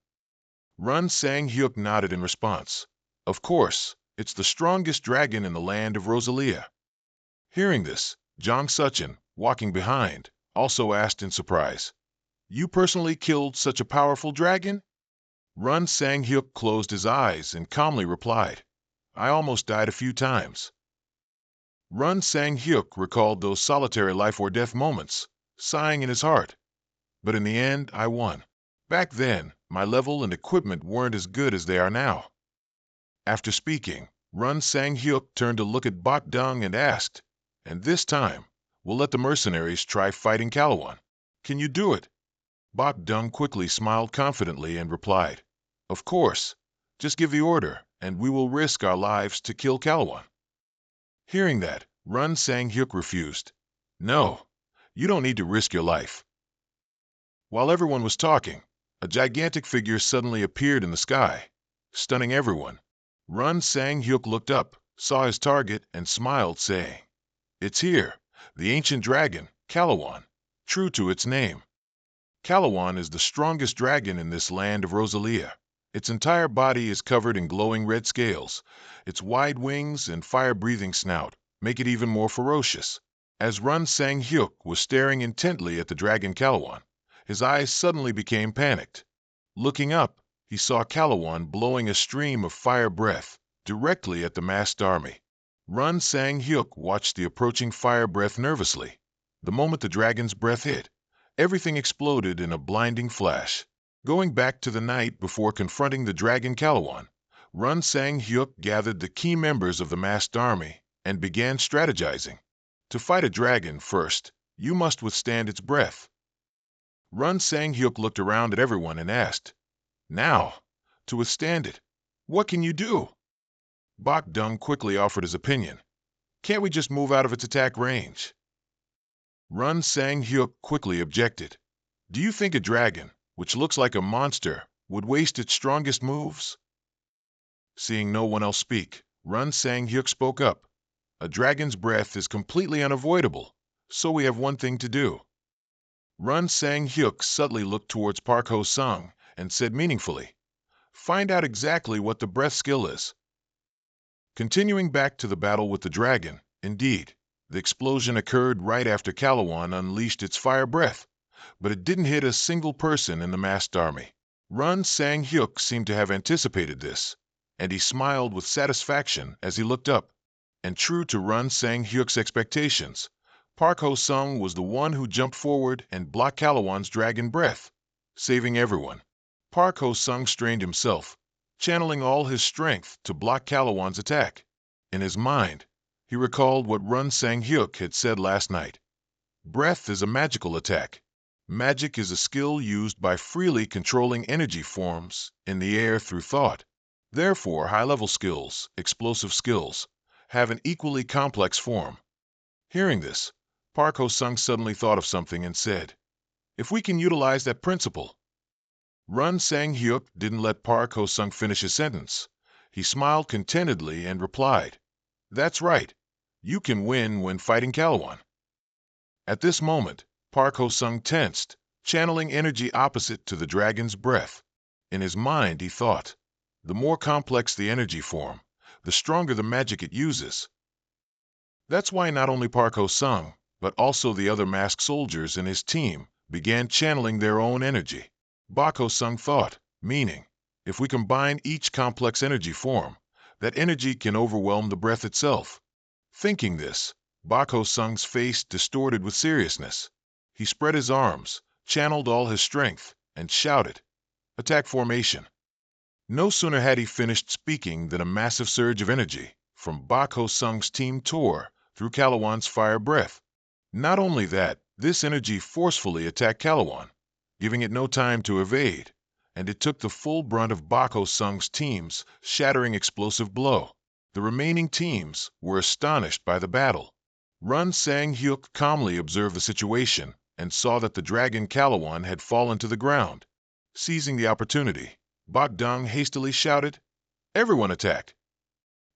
Run Sang-hyuk nodded in response. "Of course, it's the strongest dragon in the land of Rosalia." Hearing this, Jang Suchin, walking behind, also asked in surprise, "You personally killed such a powerful dragon?" Run Sang-hyuk closed his eyes and calmly replied, "I almost died a few times." Run Sang-hyuk recalled those solitary life-or-death moments, sighing in his heart. "But in the end, I won. Back then, my level and equipment weren't as good as they are now." After speaking, Run Sang-hyuk turned to look at Bok Dung and asked, "And this time, we'll let the mercenaries try fighting Kalawan. Can you do it?" Bok Dung quickly smiled confidently and replied, "Of course. Just give the order, and we will risk our lives to kill Kalawan." Hearing that, Run Sang-hyuk refused. "No, you don't need to risk your life." While everyone was talking, a gigantic figure suddenly appeared in the sky, stunning everyone. Run Sang-hyuk looked up, saw his target, and smiled, saying, "It's here, the ancient dragon, Kalawan, true to its name. Kalawan is the strongest dragon in this land of Rosalia. Its entire body is covered in glowing red scales. Its wide wings and fire-breathing snout make it even more ferocious." As Run Sang-hyuk was staring intently at the dragon Kalawan, his eyes suddenly became panicked. Looking up, he saw Kalawan blowing a stream of fire breath directly at the masked army. Run Sang-hyuk watched the approaching fire breath nervously. The moment the dragon's breath hit, everything exploded in a blinding flash. Going back to the night before confronting the dragon Kalawan, Run Sang-hyuk gathered the key members of the masked army and began strategizing. To fight a dragon, first, you must withstand its breath. Run Sang-hyuk looked around at everyone and asked, "Now, to withstand it, what can you do?" Bok Dung quickly offered his opinion. "Can't we just move out of its attack range?" Run Sang-hyuk quickly objected. "Do you think a dragon, which looks like a monster, would waste its strongest moves?" Seeing no one else speak, Run Sang-hyuk spoke up. "A dragon's breath is completely unavoidable, so we have one thing to do." Run Sang-hyuk subtly looked towards Park Ho-sung and said meaningfully, "Find out exactly what the breath skill is." Continuing back to the battle with the dragon, indeed, the explosion occurred right after Kalawan unleashed its fire breath, but it didn't hit a single person in the masked army. Run Sang-hyuk seemed to have anticipated this, and he smiled with satisfaction as he looked up. And true to Run Sang-hyuk's expectations, Park Ho-sung was the one who jumped forward and blocked Kalawan's dragon breath, saving everyone. Park Ho-sung strained himself, channeling all his strength to block Kalawan's attack. In his mind, he recalled what Run Sang-hyuk had said last night. Breath is a magical attack. Magic is a skill used by freely controlling energy forms in the air through thought. Therefore, high-level skills, explosive skills, have an equally complex form. Hearing this, Park Ho-sung suddenly thought of something and said, "If we can utilize that principle." Run Sang-hyuk didn't let Park Ho-sung finish his sentence. He smiled contentedly and replied, "That's right. You can win when fighting Kalawan." At this moment, Park Ho-sung tensed, channeling energy opposite to the dragon's breath. In his mind, he thought, the more complex the energy form, the stronger the magic it uses. That's why not only Park Ho-sung, but also the other masked soldiers in his team began channeling their own energy. Bok Ho-sung thought, meaning, if we combine each complex energy form, that energy can overwhelm the breath itself. Thinking this, Bok Ho-sung's face distorted with seriousness. He spread his arms, channeled all his strength, and shouted, "Attack formation." No sooner had he finished speaking than a massive surge of energy from Bok Ho-sung's team tore through Kalawan's fire breath. Not only that, this energy forcefully attacked Kalawan, giving it no time to evade, and it took the full brunt of Bok Ho-sung's team's shattering explosive blow. The remaining teams were astonished by the battle. Run Sang Hyuk calmly observed the situation and saw that the dragon Kalawan had fallen to the ground. Seizing the opportunity, Bogdung hastily shouted, "Everyone attack!"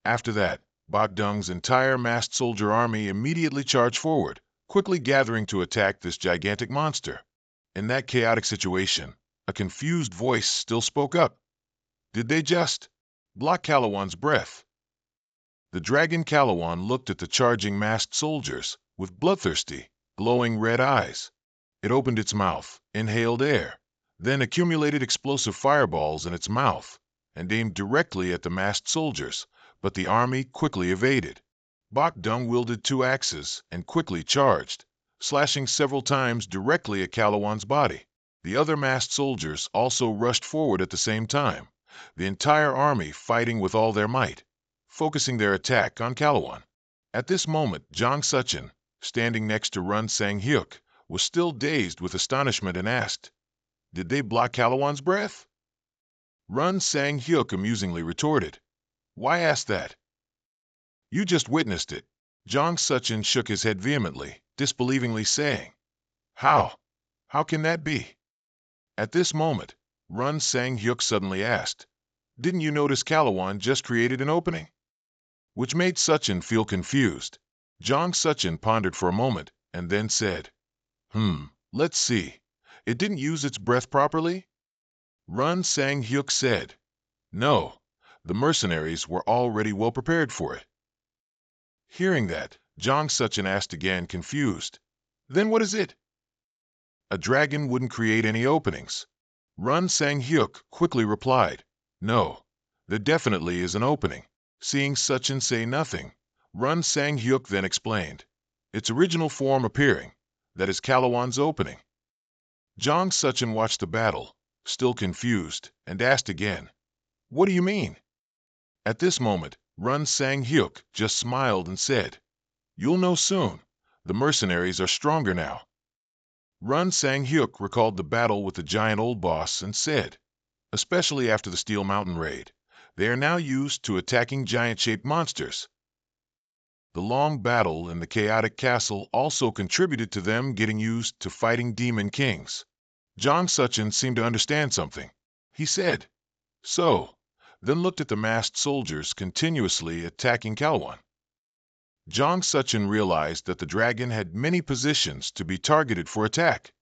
After that, Bogdung's entire masked soldier army immediately charged forward, quickly gathering to attack this gigantic monster. In that chaotic situation, a confused voice still spoke up. Did they just block Kalawan's breath? The dragon Kalawan looked at the charging masked soldiers with bloodthirsty, glowing red eyes. It opened its mouth, inhaled air, then accumulated explosive fireballs in its mouth and aimed directly at the masked soldiers, but the army quickly evaded. Bogdung wielded 2 axes and quickly charged, slashing several times directly at Kalawan's body. The other masked soldiers also rushed forward at the same time, the entire army fighting with all their might, focusing their attack on Kalawan. At this moment, Jang Suchin, standing next to Run Sang Hyuk, was still dazed with astonishment and asked, "Did they block Kalawan's breath?" Run Sang Hyuk amusingly retorted, "Why ask that? You just witnessed it." Jang Suchin shook his head vehemently, disbelievingly saying, "How? How can that be?" At this moment, Run Sang Hyuk suddenly asked, "Didn't you notice Kalawan just created an opening?" Which made Suchin feel confused. Jang Suchin pondered for a moment and then said, Let's see. It didn't use its breath properly?" Run Sang Hyuk said, "No, the mercenaries were already well prepared for it." Hearing that, Jang Suchin asked again, confused, "Then what is it?" "A dragon wouldn't create any openings." Run Sang Hyuk quickly replied, "No, there definitely is an opening." Seeing Suchin say nothing, Run Sang Hyuk then explained, "Its original form appearing, that is Kalawan's opening." Jang Suchin watched the battle, still confused, and asked again, "What do you mean?" At this moment, Run Sang Hyuk just smiled and said, "You'll know soon. The mercenaries are stronger now." Run Sang Hyuk recalled the battle with the giant old boss and said, "Especially after the Steel Mountain raid, they are now used to attacking giant-shaped monsters." The long battle in the chaotic castle also contributed to them getting used to fighting demon kings. Jang Suchin seemed to understand something. He said, "So," then looked at the masked soldiers continuously attacking Kalawan. Jang Suchin realized that the dragon had many positions to be targeted for attack.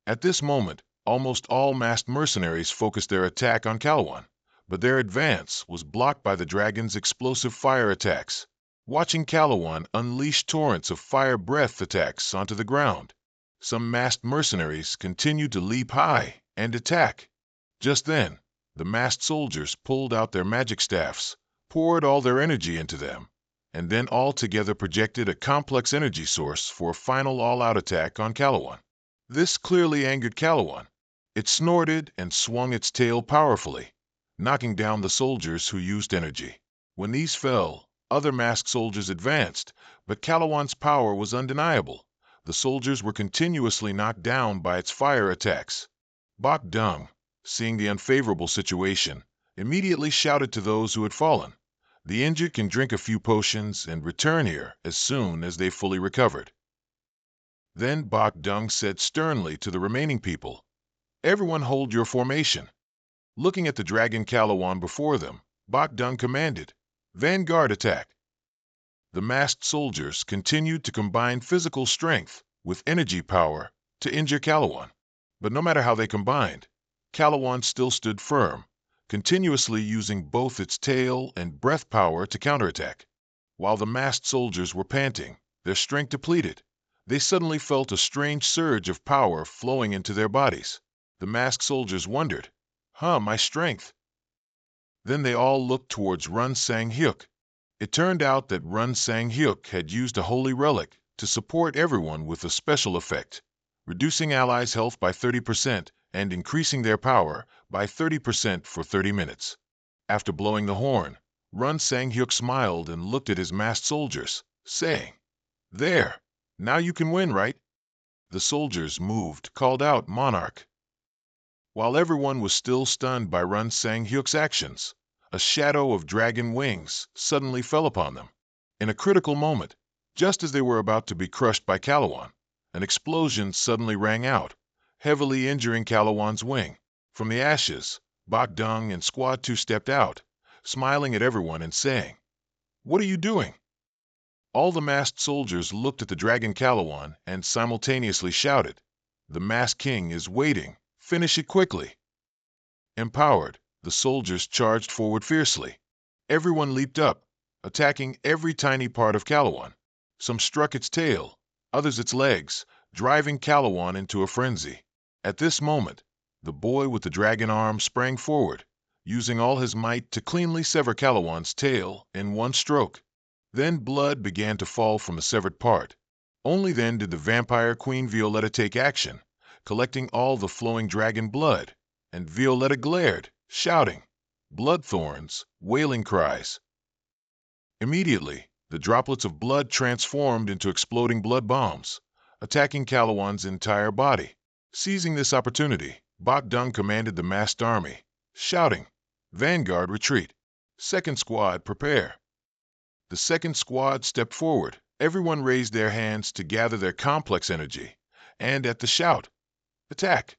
At this moment, almost all masked mercenaries focused their attack on Kalawan, but their advance was blocked by the dragon's explosive fire attacks. Watching Kalawan unleash torrents of fire breath attacks onto the ground, some masked mercenaries continued to leap high and attack. Just then, the masked soldiers pulled out their magic staffs, poured all their energy into them, and then all together projected a complex energy source for a final all-out attack on Kalawan. This clearly angered Kalawan. It snorted and swung its tail powerfully, knocking down the soldiers who used energy. When these fell, other masked soldiers advanced, but Kalawan's power was undeniable. The soldiers were continuously knocked down by its fire attacks. Bogdung, seeing the unfavorable situation, immediately shouted to those who had fallen, "The injured can drink a few potions and return here as soon as they fully recovered." Then Bogdung said sternly to the remaining people, "Everyone hold your formation." Looking at the dragon Kalawan before them, Bogdung commanded, "Vanguard attack." The masked soldiers continued to combine physical strength with energy power to injure Kalawan. But no matter how they combined, Kalawan still stood firm, continuously using both its tail and breath power to counterattack. While the masked soldiers were panting, their strength depleted, they suddenly felt a strange surge of power flowing into their bodies. The masked soldiers wondered, my strength." Then they all looked towards Run Sang Hyuk. It turned out that Run Sang Hyuk had used a holy relic to support everyone with a special effect, reducing allies' health by 30% and increasing their power by 30% for 30 minutes. After blowing the horn, Run Sang Hyuk smiled and looked at his masked soldiers, saying, "There, now you can win, right?" The soldiers, moved, called out, "Monarch." While everyone was still stunned by Run Sang Hyuk's actions, a shadow of dragon wings suddenly fell upon them. In a critical moment, Just as they were about to be crushed by Calawan, an explosion suddenly rang out, heavily injuring Calawan's wing. From the ashes, Bok Dung and Squad 2 stepped out, smiling at everyone and saying, "What are you doing?" All the masked soldiers looked at the dragon Calawan and simultaneously shouted, "The Masked King is waiting. Finish it quickly." Empowered, the soldiers charged forward fiercely. Everyone leaped up, attacking every tiny part of Calawan. Some struck its tail, others its legs, driving Calawan into a frenzy. At this moment, the boy with the dragon arm sprang forward, using all his might to cleanly sever Calawan's tail in one stroke. Then blood began to fall from the severed part. Only then did the vampire Queen Violetta take action, collecting all the flowing dragon blood, and Violetta glared, shouting, "Blood thorns," wailing cries. Immediately, the droplets of blood transformed into exploding blood bombs, attacking Calawan's entire body. Seizing this opportunity, Bok Dung commanded the masked army, shouting, "Vanguard, retreat. Second squad, prepare." The second squad stepped forward. Everyone raised their hands to gather their complex energy, and at the shout, "Attack!"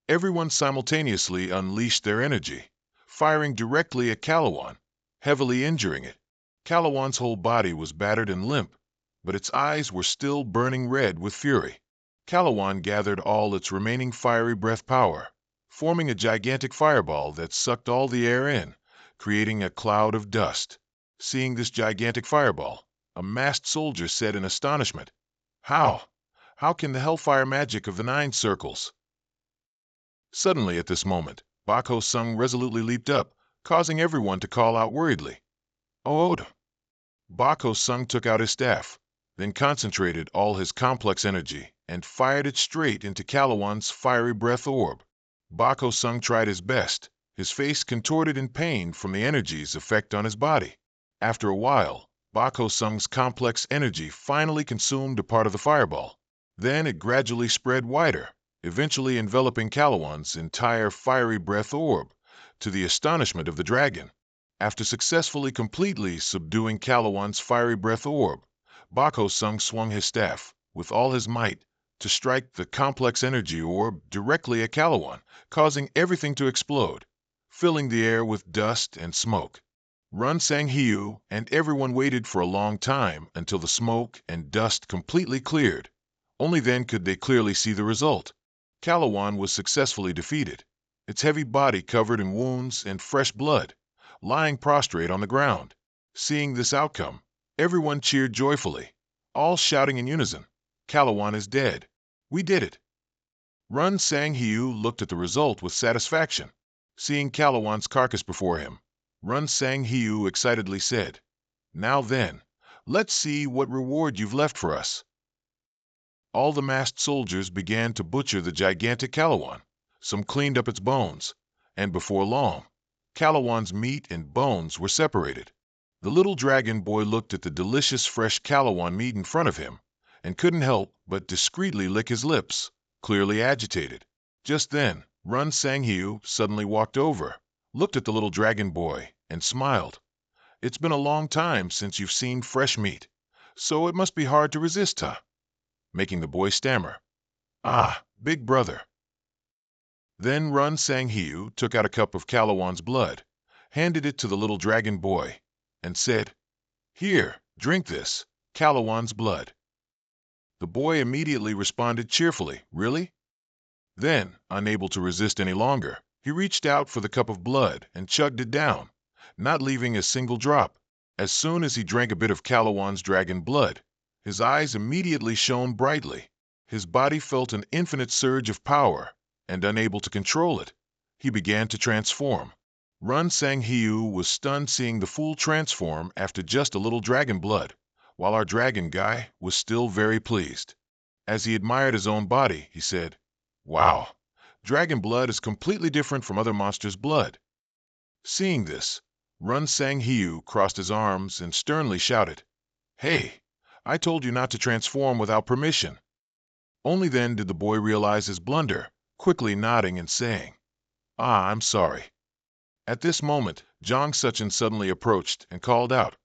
everyone simultaneously unleashed their energy, firing directly at Calawan, heavily injuring it. Calawan's whole body was battered and limp, but its eyes were still burning red with fury. Calawan gathered all its remaining fiery breath power, forming a gigantic fireball that sucked all the air in, creating a cloud of dust. Seeing this gigantic fireball, a masked soldier said in astonishment, "How? How can the hellfire magic of the 9 circles?" Suddenly at this moment, Bako Sung resolutely leaped up, causing everyone to call out worriedly, "Oh, Oda!" Bako Sung took out his staff, then concentrated all his complex energy and fired it straight into Calawan's fiery breath orb. Bako Sung tried his best, his face contorted in pain from the energy's effect on his body. After a while, Bako Sung's complex energy finally consumed a part of the fireball. Then it gradually spread wider, eventually enveloping Calawan's entire fiery breath orb, to the astonishment of the dragon. After successfully completely subduing Calawan's fiery breath orb, Bako Sung swung his staff, with all his might, to strike the complex energy orb directly at Calawan, causing everything to explode, filling the air with dust and smoke. Run Sang Hiu and everyone waited for a long time until the smoke and dust completely cleared. Only then could they clearly see the result. Calawan was successfully defeated, its heavy body covered in wounds and fresh blood, lying prostrate on the ground. Seeing this outcome, everyone cheered joyfully, all shouting in unison, "Calawan is dead. We did it." Run Sang Hiu looked at the result with satisfaction. Seeing Calawan's carcass before him, Run Sang Hiu excitedly said, "Now then, let's see what reward you've left for us." All the masked soldiers began to butcher the gigantic Calawan. Some cleaned up its bones, and before long, Calawan's meat and bones were separated. The little dragon boy looked at the delicious fresh Calawan meat in front of him and couldn't help but discreetly lick his lips, clearly agitated. Just then, Run Sang Hiu suddenly walked over, looked at the little dragon boy, and smiled. "It's been a long time since you've seen fresh meat, so it must be hard to resist, huh?" Making the boy stammer, "Ah, big brother." Then Run Sang Hiu took out a cup of Calawan's blood, handed it to the little dragon boy, and said, "Here, drink this, Calawan's blood." The boy immediately responded cheerfully, "Really?" Then, unable to resist any longer, he reached out for the cup of blood and chugged it down, not leaving a single drop. As soon as he drank a bit of Calawan's dragon blood, his eyes immediately shone brightly. His body felt an infinite surge of power, and unable to control it, he began to transform. Run Sang Hiu was stunned seeing the fool transform after just a little dragon blood, while our dragon guy was still very pleased. As he admired his own body, he said, "Wow, dragon blood is completely different from other monsters' blood." Seeing this, Run Sang Hiu crossed his arms and sternly shouted, "Hey, I told you not to transform without permission." Only then did the boy realize his blunder, quickly nodding and saying, "Ah, I'm sorry." At this moment, Jang Suchin suddenly approached and called out,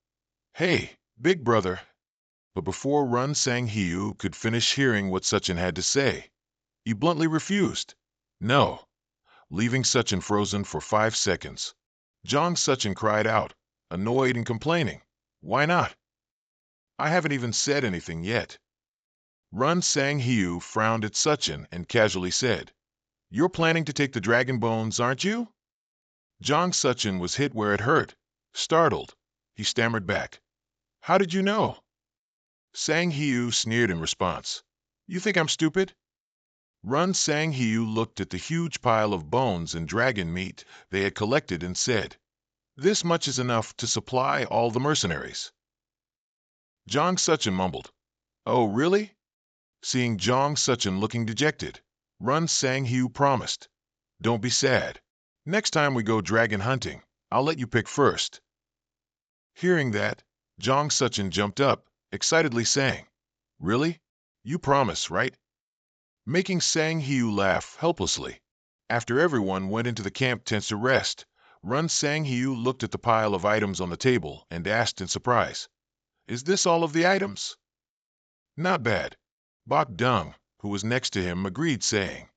"Hey, big brother." But before Run Sang Hiu could finish hearing what Suchin had to say, he bluntly refused. No, leaving Suchin frozen for 5 seconds. Jang Suchin cried out, annoyed and complaining. Why not? I haven't even said anything yet. Run Sang Hiu frowned at Suchin and casually said, You're planning to take the dragon bones, aren't you? Jang Suchin was hit where it hurt. Startled, he stammered back. How did you know? Sang Hiu sneered in response. You think I'm stupid? Run Sang Hiu looked at the huge pile of bones and dragon meat they had collected and said, This much is enough to supply all the mercenaries. Jang Suchin mumbled, Oh, really? Seeing Jang Suchin looking dejected, Run Sang Hiu promised, Don't be sad. Next time we go dragon hunting, I'll let you pick first. Hearing that, Jang Suchin jumped up, excitedly saying, Really? You promise, right? Making Sang Hiu laugh helplessly. After everyone went into the camp tents to rest, Run Sang Hiu looked at the pile of items on the table and asked in surprise, Is this all of the items? Not bad. Bok Dung, who was next to him, agreed, saying,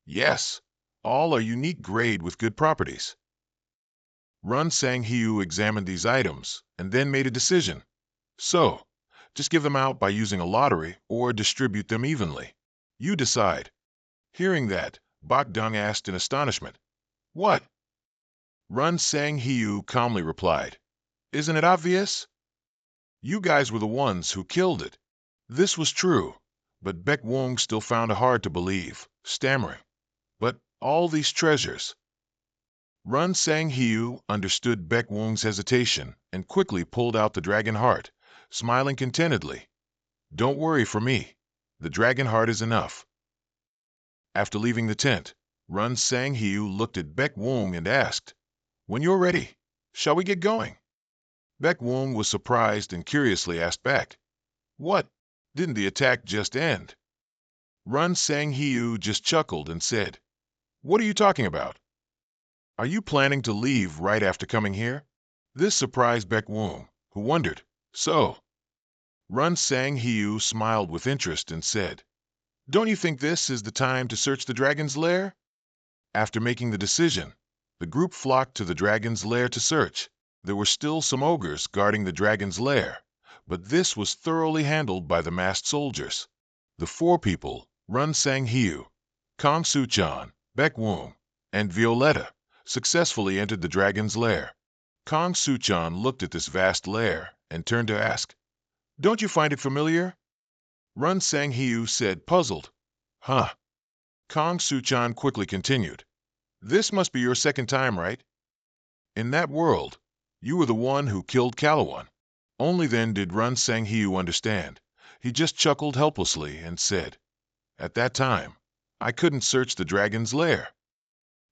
Yes, all are unique grade with good properties. Run Sang Hiu examined these items and then made a decision. So, just give them out by using a lottery or distribute them evenly. You decide. Hearing that, Bok Dung asked in astonishment, What? Run Sang Hiu calmly replied, Isn't it obvious? You guys were the ones who killed it. This was true, but Baek Wong still found it hard to believe, stammering, But all these treasures. Run Sang Hiu understood Baek Wong's hesitation and quickly pulled out the dragon heart, smiling contentedly. Don't worry for me. The dragon heart is enough. After leaving the tent, Run Sang Hiu looked at Baek Wong and asked, When you're ready, shall we get going? Baek Wong was surprised and curiously asked back, What? Didn't the attack just end? Run Sang Hiu just chuckled and said, What are you talking about? Are you planning to leave right after coming here? This surprised Baek Wong, who wondered, So? Run Sang Hiu smiled with interest and said, Don't you think this is the time to search the dragon's lair? After making the decision, the group flocked to the dragon's lair to search. There were still some ogres guarding the dragon's lair, but this was thoroughly handled by the masked soldiers. The 4 people, Run Sang Hiu, Kang Suchin, Baek Wong, and Violetta, successfully entered the dragon's lair. Kang Suchin looked at this vast lair and turned to ask, Don't you find it familiar? Run Sang Hiu said, puzzled, Huh. Kang Suchin quickly continued, This must be your second time, right? In that world, you were the one who killed Calawan. Only then did Run Sang Hiu understand. He just chuckled helplessly and said, At that time, I couldn't search the dragon's lair.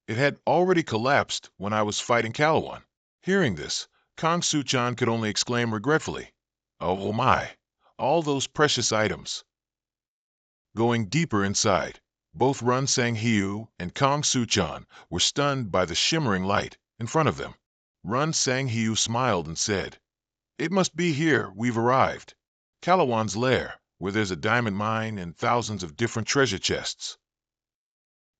It had already collapsed when I was fighting Calawan. Hearing this, Kang Suchin could only exclaim regretfully, Oh my, all those precious items. Going deeper inside, both Run Sang Hiu and Kang Suchin were stunned by the shimmering light in front of them. Run Sang Hiu smiled and said, It must be here we've arrived. Calawan's lair, where there's a diamond mine and thousands of different treasure chests.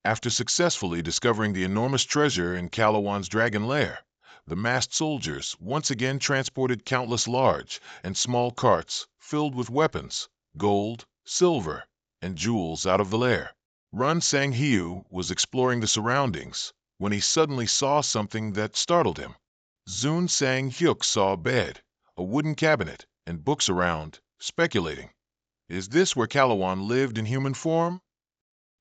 After successfully discovering the enormous treasure in Calawan's dragon lair, the masked soldiers once again transported countless large and small carts filled with weapons, gold, silver, and jewels out of the lair. Run Sang Hiu was exploring the surroundings when he suddenly saw something that startled him. Zun Sang Hyuk saw a bed, a wooden cabinet, and books around, speculating, Is this where Calawan lived in human form?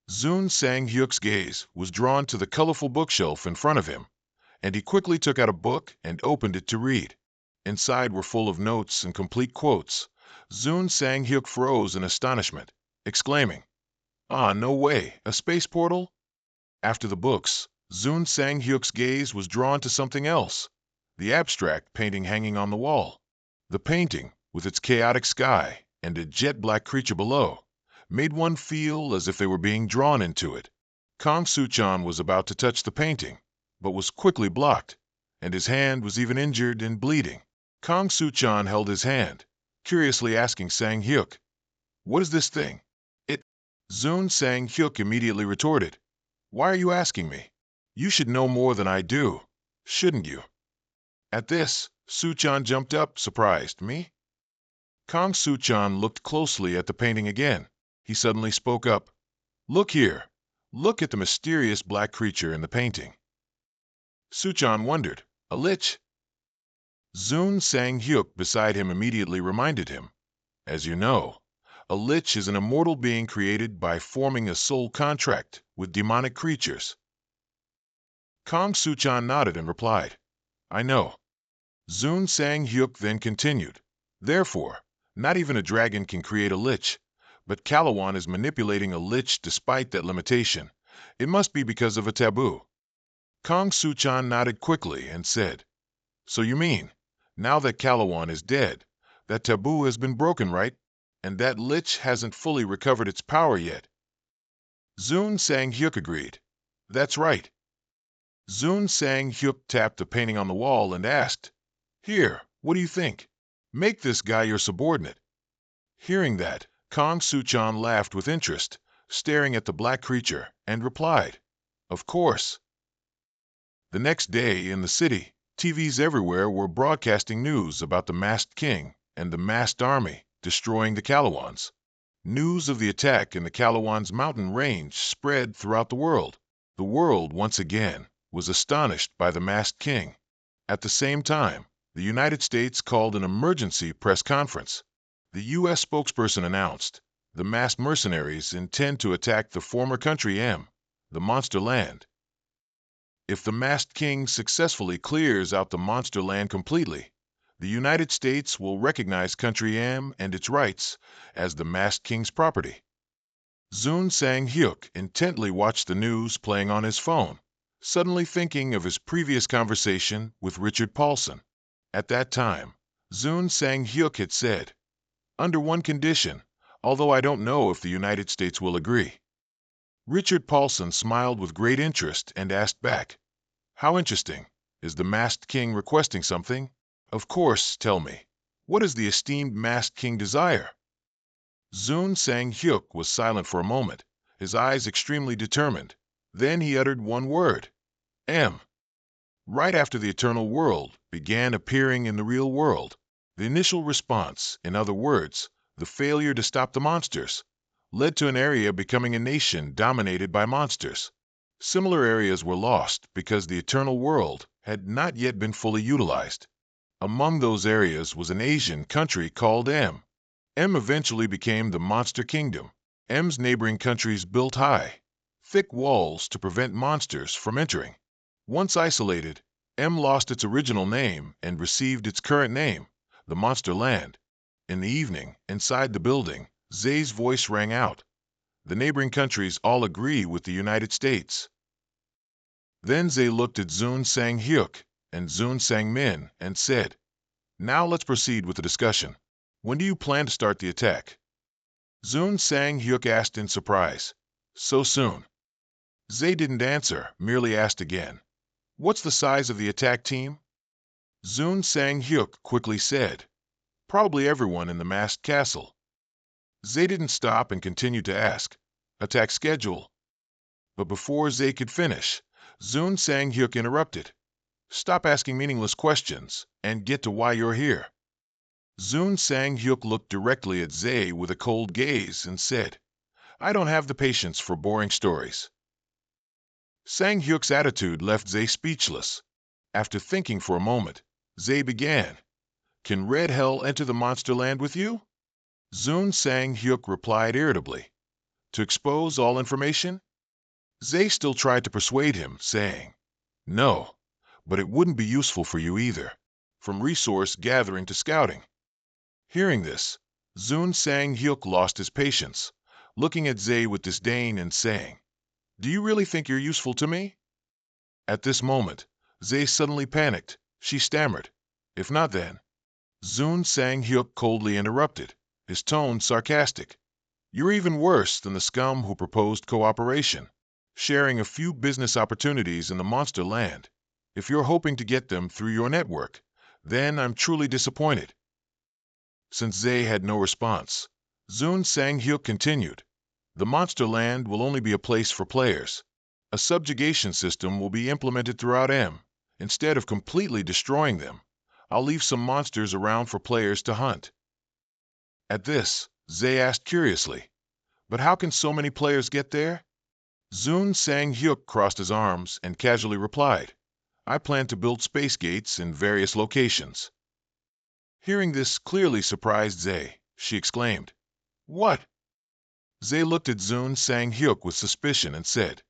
Zun Sang Hyuk's gaze was drawn to the colorful bookshelf in front of him, and he quickly took out a book and opened it to read. Inside were full of notes and complete quotes. Zun Sang Hyuk froze in astonishment, exclaiming, Ah, no way, a space portal? After the books, Zun Sang Hyuk's gaze was drawn to something else, the abstract painting hanging on the wall. The painting, with its chaotic sky and a jet-black creature below, made one feel as if they were being drawn into it. Kang Suchin was about to touch the painting, but was quickly blocked, and his hand was even injured and bleeding. Kang Suchin held his hand, curiously asking Sang Hyuk, "What is this thing?" It. Zun Sang Hyuk immediately retorted, "Why are you asking me? You should know more than I do, shouldn't you?" At this, Suchan jumped up, surprised. "Me?" Kang Suchan looked closely at the painting again. He suddenly spoke up. "Look here. Look at the mysterious black creature in the painting." Suchan wondered, "A lich?" Zun Sang Hyuk beside him immediately reminded him, "As you know, a lich is an immortal being created by forming a soul contract with demonic creatures." Kang Suchan nodded and replied, "I know." Zun Sang Hyuk then continued, "Therefore, not even a dragon can create a lich, but Kalawan is manipulating a lich despite that limitation. It must be because of a taboo." Kang Suchan nodded quickly and said, "So you mean, now that Kalawan is dead, that taboo has been broken, right? And that lich hasn't fully recovered its power yet?" Zun Sang Hyuk agreed, "That's right." Zun Sang Hyuk tapped the painting on the wall and asked, "Here, what do you think? Make this guy your subordinate." Hearing that, Kang Suchan laughed with interest, staring at the black creature, and replied, "Of course." The next day, in the city, TVs everywhere were broadcasting news about the masked king and the masked army destroying the Kalawans. News of the attack in the Kalawans mountain range spread throughout the world. The world, once again, was astonished by the masked king. At the same time, the United States called an emergency press conference. The U.S. spokesperson announced, "The masked mercenaries intend to attack the former country M, the Monster Land. If the masked king successfully clears out the Monster Land completely, the United States will recognize Country M and its rights as the masked king's property." Zun Sang Hyuk intently watched the news playing on his phone, suddenly thinking of his previous conversation with Richard Paulson. At that time, Zun Sang Hyuk had said, "Under one condition, although I don't know if the United States will agree." Richard Paulson smiled with great interest and asked back, "How interesting. Is the masked king requesting something? Of course, tell me. What does the esteemed masked king desire?" Zun Sang Hyuk was silent for a moment, his eyes extremely determined. Then he uttered one word, "M." Right after the eternal world began appearing in the real world, the initial response, in other words, the failure to stop the monsters, led to an area becoming a nation dominated by monsters. Similar areas were lost because the eternal world had not yet been fully utilized. Among those areas was an Asian country called M. M eventually became the Monster Kingdom. M's neighboring countries built high, thick walls to prevent monsters from entering. Once isolated, M lost its original name and received its current name, the Monster Land. In the evening, inside the building, Zay's voice rang out. "The neighboring countries all agree with the United States." Then Zay looked at Zun Sang Hyuk and Zun Sang Min and said, "Now let's proceed with the discussion. When do you plan to start the attack?" Zun Sang Hyuk asked in surprise, "So soon?" Zay didn't answer, merely asked again, "What's the size of the attack team?" Zun Sang Hyuk quickly said, "Probably everyone in the masked castle." Zay didn't stop and continued to ask, "Attack schedule?" But before Zay could finish, Zun Sang Hyuk interrupted, "Stop asking meaningless questions and get to why you're here." Zun Sang Hyuk looked directly at Zay with a cold gaze and said, "I don't have the patience for boring stories." Sang Hyuk's attitude left Zay speechless. After thinking for a moment, Zay began, "Can Red Hell enter the Monster Land with you?" Zun Sang Hyuk replied irritably, "To expose all information?" Zay still tried to persuade him, saying, "No, but it wouldn't be useful for you either, from resource gathering to scouting." Hearing this, Zun Sang Hyuk lost his patience, looking at Zay with disdain and saying, "Do you really think you're useful to me?" At this moment, Zay suddenly panicked. She stammered, "If not, then—" Zun Sang Hyuk coldly interrupted, his tone sarcastic. "You're even worse than the scum who proposed cooperation, sharing a few business opportunities in the Monster Land. If you're hoping to get them through your network, then I'm truly disappointed." Since Zay had no response, Zun Sang-hyuk continued. The monster land will only be a place for players. A subjugation system will be implemented throughout M. Instead of completely destroying them, I'll leave some monsters around for players to hunt. At this, Zay asked curiously, but how can so many players get there? Zun Sang-hyuk crossed his arms and casually replied, I plan to build space gates in various locations. Hearing this clearly surprised Zay, she exclaimed, What? Zay looked at Zun Sang-hyuk with suspicion and said,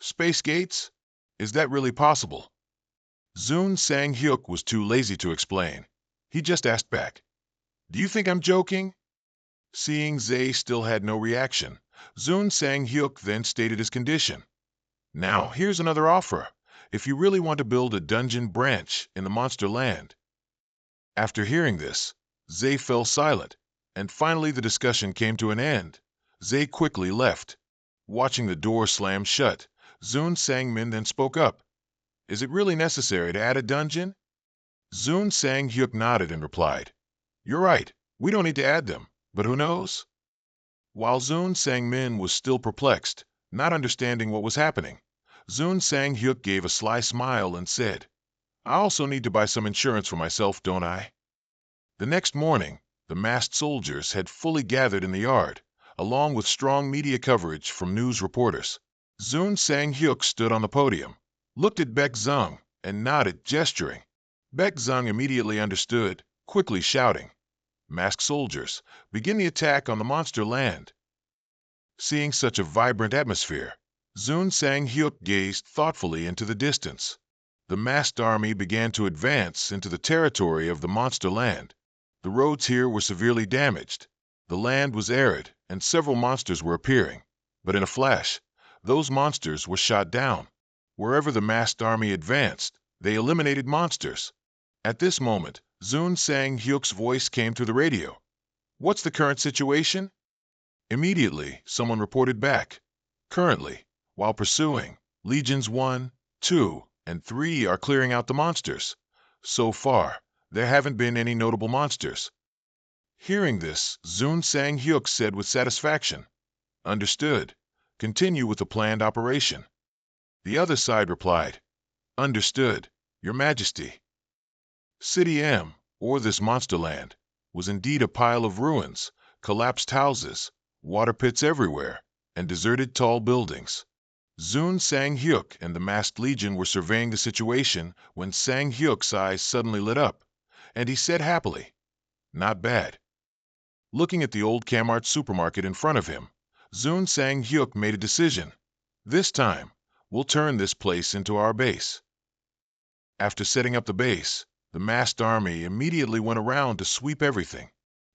Space gates? Is that really possible? Zun Sang-hyuk was too lazy to explain. He just asked back, Do you think I'm joking? Seeing Zay still had no reaction, Zun Sang-hyuk then stated his condition. Now, here's another offer, if you really want to build a dungeon branch in the monster land. After hearing this, Zay fell silent, and finally the discussion came to an end. Zay quickly left. Watching the door slam shut, Zun Sang-min then spoke up. Is it really necessary to add a dungeon? Zun Sang-hyuk nodded and replied, You're right, we don't need to add them, but who knows? While Zun Sang-min was still perplexed, not understanding what was happening, Zun Sang-hyuk gave a sly smile and said, I also need to buy some insurance for myself, don't I? The next morning, the masked soldiers had fully gathered in the yard, along with strong media coverage from news reporters. Zun Sang-hyuk stood on the podium, looked at Baek Zung, and nodded, gesturing. Baek Zung immediately understood, quickly shouting, Masked soldiers, begin the attack on the monster land. Seeing such a vibrant atmosphere, Zun Sang-hyuk gazed thoughtfully into the distance. The masked army began to advance into the territory of the monster land. The roads here were severely damaged. The land was arid, and several monsters were appearing. But in a flash, those monsters were shot down. Wherever the masked army advanced, they eliminated monsters. At this moment, Zun Sang-hyuk's voice came through the radio. What's the current situation? Immediately, someone reported back. Currently, while pursuing, Legions 1, 2, and 3 are clearing out the monsters. So far, there haven't been any notable monsters. Hearing this, Zun Sang-hyuk said with satisfaction, Understood. Continue with the planned operation. The other side replied, Understood, Your Majesty. City M, or this monster land, was indeed a pile of ruins, collapsed houses, water pits everywhere, and deserted tall buildings. Zun Sang-hyuk and the masked legion were surveying the situation when Sang-hyuk's eyes suddenly lit up, and he said happily, Not bad. Looking at the old Kmart supermarket in front of him, Zun Sang-hyuk made a decision. This time, we'll turn this place into our base. After setting up the base, the masked army immediately went around to sweep everything.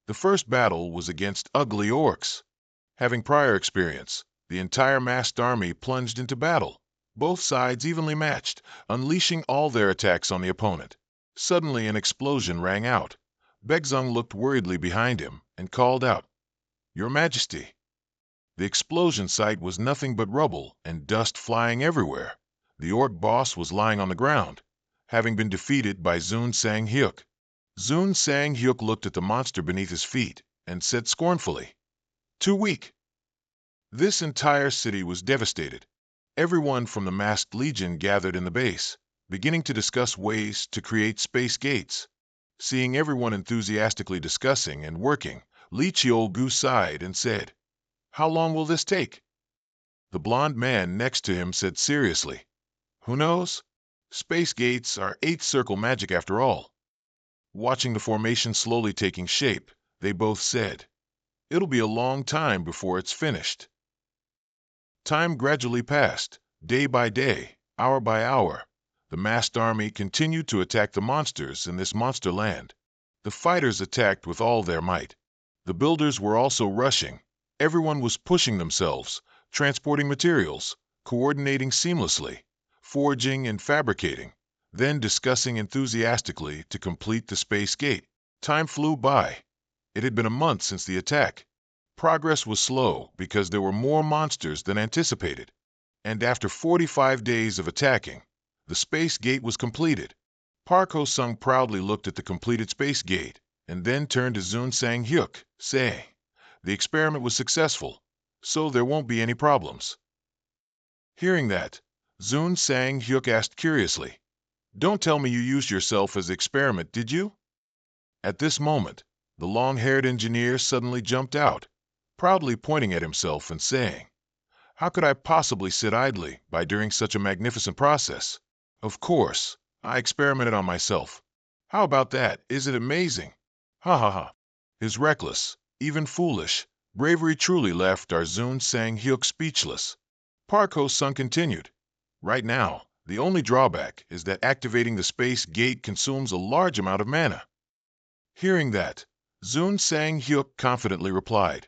The first battle was against ugly orcs. Having prior experience, the entire masked army plunged into battle, both sides evenly matched, unleashing all their attacks on the opponent. Suddenly an explosion rang out. Baek Zung looked worriedly behind him and called out, Your Majesty. The explosion site was nothing but rubble and dust flying everywhere. The orc boss was lying on the ground, having been defeated by Zun Sang-hyuk. Zun Sang-hyuk looked at the monster beneath his feet and said scornfully, Too weak. This entire city was devastated. Everyone from the masked legion gathered in the base, beginning to discuss ways to create space gates. Seeing everyone enthusiastically discussing and working, Lee Cheol-gu sighed and said, How long will this take? The blond man next to him said seriously, Who knows? Space gates are 8-circle magic after all. Watching the formation slowly taking shape, they both said, It'll be a long time before it's finished. Time gradually passed, day by day, hour by hour. The masked army continued to attack the monsters in this monster land. The fighters attacked with all their might. The builders were also rushing. Everyone was pushing themselves, transporting materials, coordinating seamlessly, forging and fabricating, then discussing enthusiastically to complete the space gate. Time flew by. It had been a month since the attack. Progress was slow because there were more monsters than anticipated. And after 45 days of attacking, the space gate was completed. Park Ho-sung proudly looked at the completed space gate and then turned to Zun Sang-hyuk, saying, "The experiment was successful, so there won't be any problems." Hearing that, Zun Sang-hyuk asked curiously, "Don't tell me you used yourself as the experiment, did you?" At this moment, the long-haired engineer suddenly jumped out, proudly pointing at himself and saying, "How could I possibly sit idly by during such a magnificent process? Of course, I experimented on myself. How about that? Isn't it amazing? Ha ha ha." His reckless, even foolish, bravery truly left our Zun Sang-hyuk speechless. Park Ho-sung continued, "Right now, the only drawback is that activating the space gate consumes a large amount of mana." Hearing that, Zun Sang-hyuk confidently replied,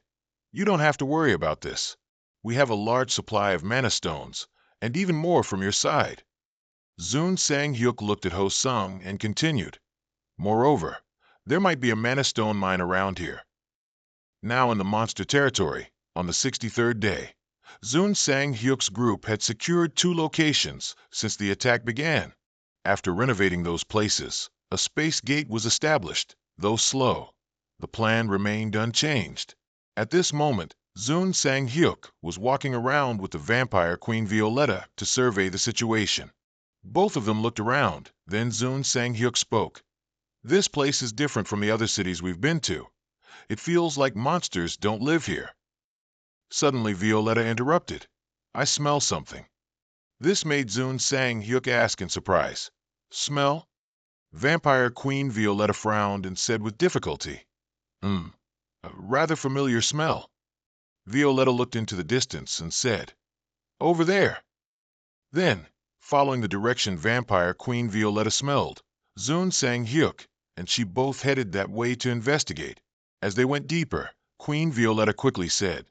"You don't have to worry about this. We have a large supply of mana stones, and even more from your side." Zun Sang-hyuk looked at Ho-sung and continued, "Moreover, there might be a mana stone mine around here." Now in the monster territory, on the 63rd day, Zun Sang-hyuk's group had secured 2 locations since the attack began. After renovating those places, a space gate was established, though slow. The plan remained unchanged. At this moment, Zun Sang-hyuk was walking around with the vampire Queen Violetta to survey the situation. Both of them looked around, then Zun Sang-hyuk spoke. "This place is different from the other cities we've been to. It feels like monsters don't live here." Suddenly Violetta interrupted, "I smell something." This made Zun Sang-hyuk ask in surprise, "Smell?" Vampire Queen Violetta frowned and said with difficulty, a rather familiar smell." Violetta looked into the distance and said, "Over there." Then, following the direction Vampire Queen Violetta smelled, Zun Sang-hyuk and she both headed that way to investigate. As they went deeper, Queen Violetta quickly said,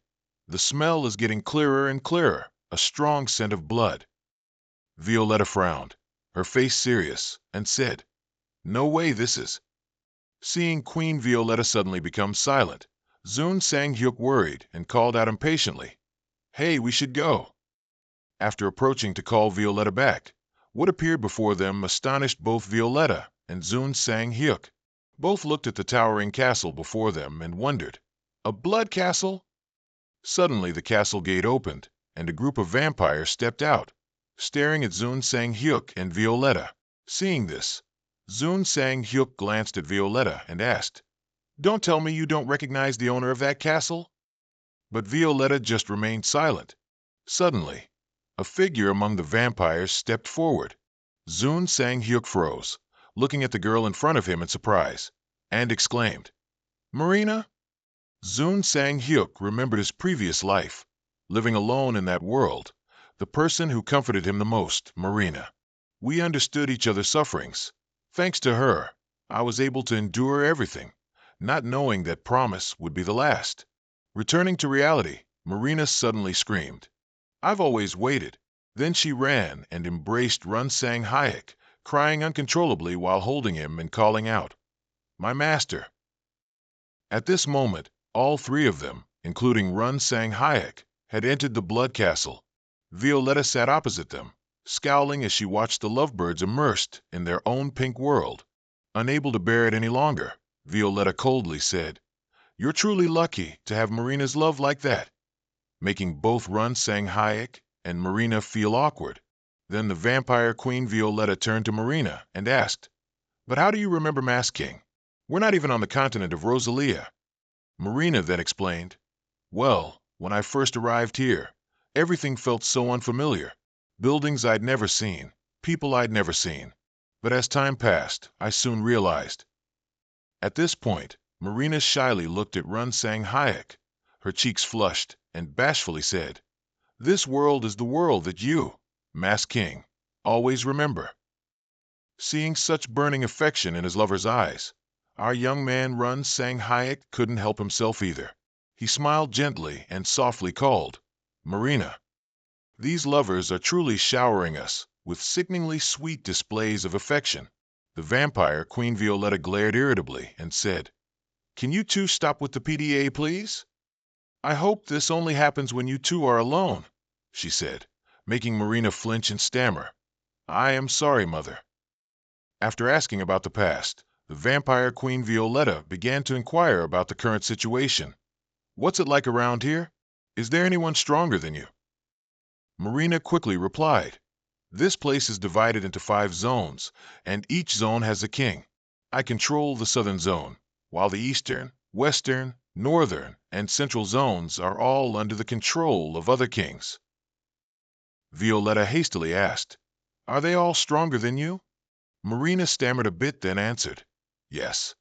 "The smell is getting clearer and clearer, a strong scent of blood." Violetta frowned, her face serious, and said, "No way this is." Seeing Queen Violetta suddenly become silent, Zun Sang-hyuk worried and called out impatiently, "Hey, we should go." After approaching to call Violetta back, what appeared before them astonished both Violetta and Zun Sang-hyuk. Both looked at the towering castle before them and wondered, "A blood castle?" Suddenly the castle gate opened, and a group of vampires stepped out, staring at Zun Sang-hyuk and Violetta. Seeing this, Zun Sang-hyuk glanced at Violetta and asked, "Don't tell me you don't recognize the owner of that castle?" But Violetta just remained silent. Suddenly, a figure among the vampires stepped forward. Zun Sang-hyuk froze, looking at the girl in front of him in surprise, and exclaimed, "Marina?" Zun Sang-hyuk remembered his previous life, living alone in that world, the person who comforted him the most, Marina. We understood each other's sufferings. Thanks to her, I was able to endure everything, not knowing that promise would be the last. Returning to reality, Marina suddenly screamed, "I've always waited." Then she ran and embraced Run Sang-hyuk, crying uncontrollably while holding him and calling out, "My master." At this moment, all 3 of them, including Run Sang-hyuk, had entered the Blood Castle. Violetta sat opposite them, scowling as she watched the lovebirds immersed in their own pink world. Unable to bear it any longer, Violetta coldly said, "You're truly lucky to have Marina's love like that," making both Run Sang-hyuk and Marina feel awkward. Then the vampire Queen Violetta turned to Marina and asked, "But how do you remember Mask King? We're not even on the continent of Rosalia." Marina then explained, "Well, when I first arrived here, everything felt so unfamiliar. Buildings I'd never seen, people I'd never seen. But as time passed, I soon realized." At this point, Marina shyly looked at Run Sang-hyuk. Her cheeks flushed, and bashfully said, "This world is the world that you, Mask King, always remember." Seeing such burning affection in his lover's eyes, our young man Run Sang-hyuk couldn't help himself either. He smiled gently and softly called, "Marina." These lovers are truly showering us with sickeningly sweet displays of affection. The vampire Queen Violetta glared irritably and said, "Can you 2 stop with the PDA, please? I hope this only happens when you 2 are alone," she said, making Marina flinch and stammer, "I am sorry, mother." After asking about the past, The vampire Queen Violetta began to inquire about the current situation. What's it like around here? Is there anyone stronger than you? Marina quickly replied, this place is divided into 5 zones, and each zone has a king. I control the southern zone, while the eastern, western, northern, and central zones are all under the control of other kings. Violetta hastily asked, are they all stronger than you? Marina stammered a bit, then answered, yes.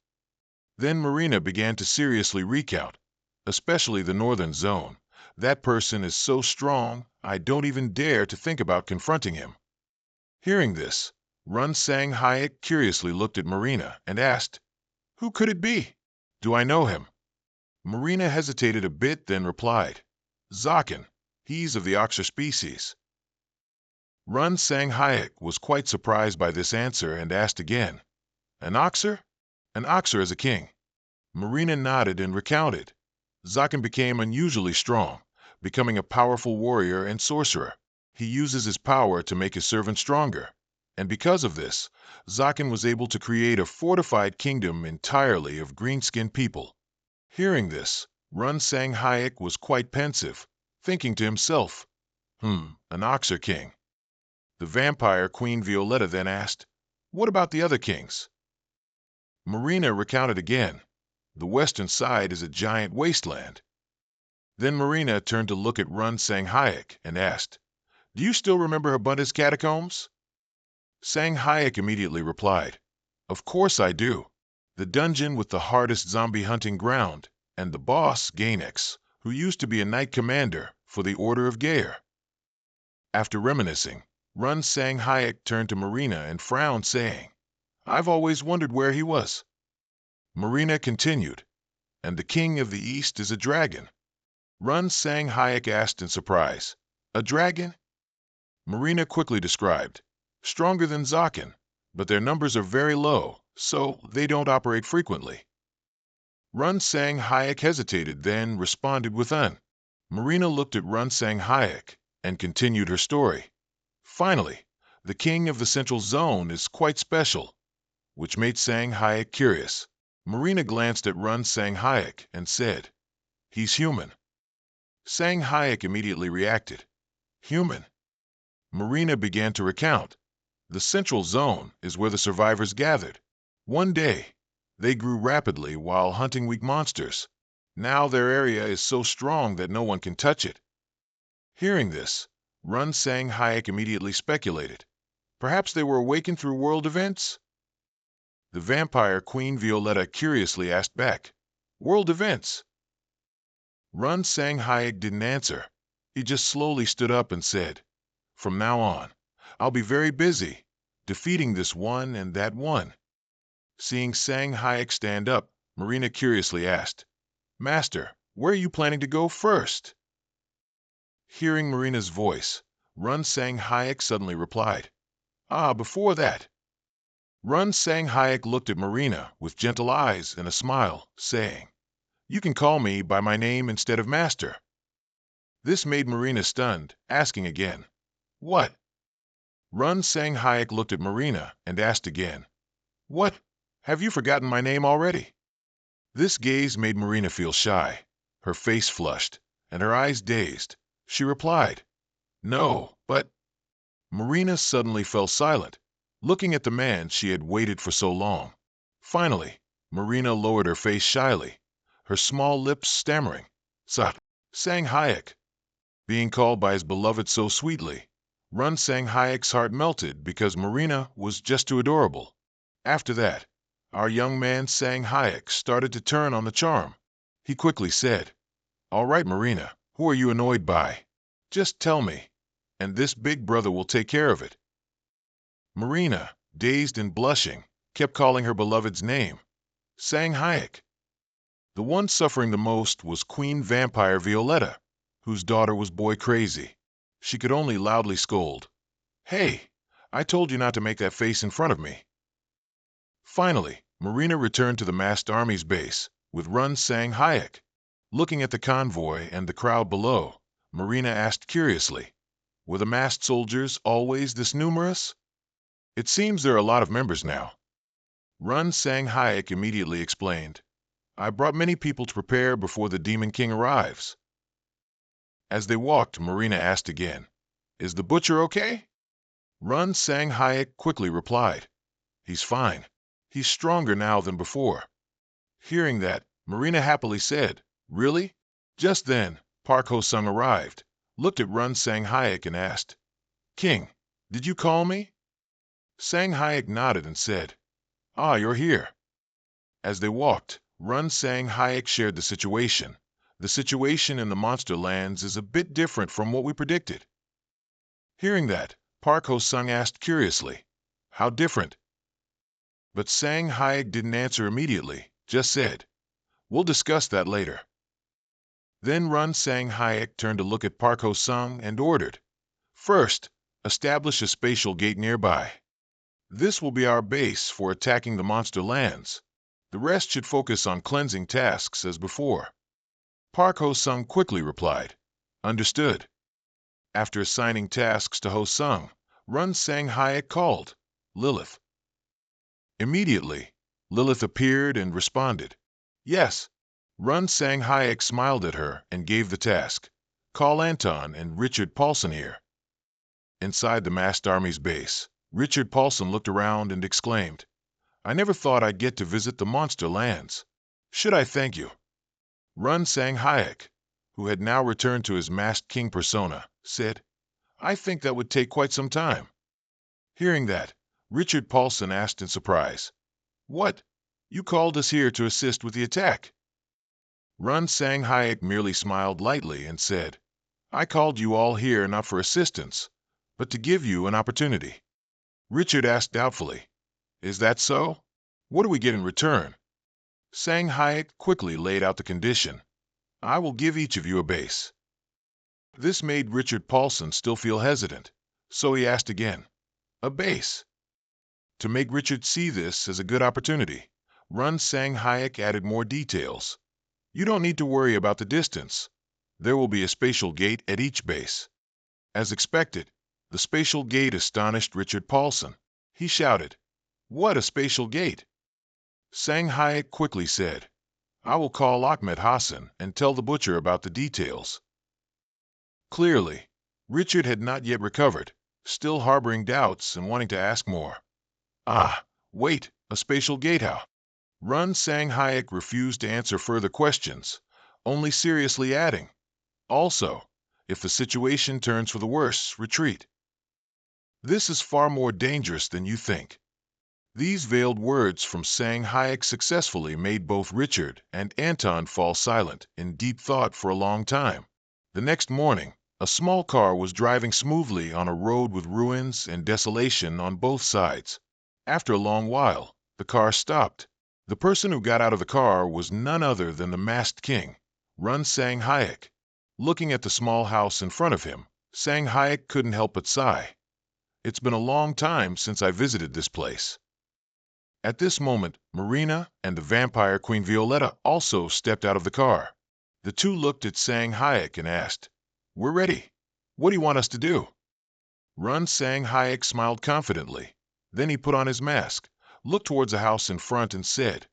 Then Marina began to seriously recount, especially the northern zone. That person is so strong, I don't even dare to think about confronting him. Hearing this, Run Sang Hayek curiously looked at Marina and asked, who could it be? Do I know him? Marina hesitated a bit, then replied, Zakin. He's of the Oxer species. Run Sang Hayek was quite surprised by this answer and asked again, an Oxer? An Oxer is a king. Marina nodded and recounted. Zakin became unusually strong, becoming a powerful warrior and sorcerer. He uses his power to make his servants stronger, and because of this, Zakin was able to create a fortified kingdom entirely of green-skinned people. Hearing this, Run Sang Hayek was quite pensive, thinking to himself, an Oxer king. The vampire Queen Violetta then asked, what about the other kings? Marina recounted again, the western side is a giant wasteland. Then Marina turned to look at Run Sang Hayek and asked, do you still remember Abundance Catacombs? Sang Hayek immediately replied, of course I do. The dungeon with the hardest zombie hunting ground, and the boss, Gainax, who used to be a knight commander for the Order of Geir. After reminiscing, Run Sang Hayek turned to Marina and frowned, saying, I've always wondered where he was. Marina continued, and the king of the east is a dragon. Run Sang Hayek asked in surprise, a dragon? Marina quickly described, stronger than Zakin, but their numbers are very low, so they don't operate frequently. Run Sang Hayek hesitated, then responded with an. Marina looked at Run Sang Hayek and continued her story. Finally, the king of the central zone is quite special, which made Sang Hayek curious. Marina glanced at Run Sang Hayek and said, he's human. Sang Hayek immediately reacted, human? Marina began to recount. The central zone is where the survivors gathered. One day, they grew rapidly while hunting weak monsters. Now their area is so strong that no one can touch it. Hearing this, Run Sang Hayek immediately speculated. Perhaps they were awakened through world events? The vampire Queen Violetta curiously asked back, world events? Run Sang Hayek didn't answer. He just slowly stood up and said, from now on, I'll be very busy, defeating this one and that one. Seeing Sang Hayek stand up, Marina curiously asked, Master, where are you planning to go first? Hearing Marina's voice, Run Sang Hayek suddenly replied, before that. Run Sang Hayek looked at Marina with gentle eyes and a smile, saying, you can call me by my name instead of Master. This made Marina stunned, asking again, what? Run Sang Hayek looked at Marina and asked again, what? Have you forgotten my name already? This gaze made Marina feel shy. Her face flushed, and her eyes dazed. She replied, no, but... Marina suddenly fell silent, looking at the man she had waited for so long. Finally, Marina lowered her face shyly, her small lips stammering, Sang Hayek. Being called by his beloved so sweetly, Run Sang Hayek's heart melted because Marina was just too adorable. After that, our young man Sang Hayek started to turn on the charm. He quickly said, all right, Marina, who are you annoyed by? Just tell me, and this big brother will take care of it. Marina, dazed and blushing, kept calling her beloved's name, Sang Hayek. The one suffering the most was Queen Vampire Violetta, whose daughter was boy crazy. She could only loudly scold, hey, I told you not to make that face in front of me. Finally, Marina returned to the masked army's base, with Run Sang Hayek. Looking at the convoy and the crowd below, Marina asked curiously, were the masked soldiers always this numerous? It seems there are a lot of members now. Run Sang Hayek immediately explained, I brought many people to prepare before the Demon King arrives. As they walked, Marina asked again, Is the butcher okay? Run Sang Hayek quickly replied, He's fine. He's stronger now than before. Hearing that, Marina happily said, Really? Just then, Park Ho-sung arrived, looked at Run Sang Hayek and asked, King, did you call me? Sang Hayek nodded and said, Ah, you're here. As they walked, Run Sang Hayek shared the situation. The situation in the monster lands is a bit different from what we predicted. Hearing that, Park Ho-sung asked curiously, How different? But Sang Hayek didn't answer immediately, just said, We'll discuss that later. Then Run Sang Hayek turned to look at Park Ho-sung and ordered, First, establish a spatial gate nearby. This will be our base for attacking the monster lands. The rest should focus on cleansing tasks as before. Park Ho-sung quickly replied, Understood. After assigning tasks to Ho-sung, Run Sang Hayek called, Lilith. Immediately, Lilith appeared and responded, Yes. Run Sang Hayek smiled at her and gave the task, Call Anton and Richard Paulson here. Inside the masked army's base, Richard Paulson looked around and exclaimed, I never thought I'd get to visit the monster lands. Should I thank you? Run Sang Hayek, who had now returned to his masked king persona, said, I think that would take quite some time. Hearing that, Richard Paulson asked in surprise, What? You called us here to assist with the attack? Run Sang Hayek merely smiled lightly and said, I called you all here not for assistance, but to give you an opportunity. Richard asked doubtfully, Is that so? What do we get in return? Sang Hayek quickly laid out the condition. I will give each of you a base. This made Richard Paulson still feel hesitant, so he asked again, A base? To make Richard see this as a good opportunity, Run Sang Hayek added more details. You don't need to worry about the distance. There will be a spatial gate at each base. As expected, the spatial gate astonished Richard Paulson. He shouted, What a spatial gate! Sang Hayek quickly said, I will call Ahmed Hassan and tell the butcher about the details. Clearly, Richard had not yet recovered, still harboring doubts and wanting to ask more. Wait, a spatial gate how? Run Sang Hayek refused to answer further questions, only seriously adding, Also, if the situation turns for the worse, retreat. This is far more dangerous than you think. These veiled words from Sang Hayek successfully made both Richard and Anton fall silent in deep thought for a long time. The next morning, a small car was driving smoothly on a road with ruins and desolation on both sides. After a long while, the car stopped. The person who got out of the car was none other than the masked king, Run Sang Hayek. Looking at the small house in front of him, Sang Hayek couldn't help but sigh. It's been a long time since I visited this place. At this moment, Marina and the vampire Queen Violetta also stepped out of the car. The two looked at Sang Hayek and asked, We're ready. What do you want us to do? Run Sang Hayek smiled confidently. Then he put on his mask, looked towards the house in front and said,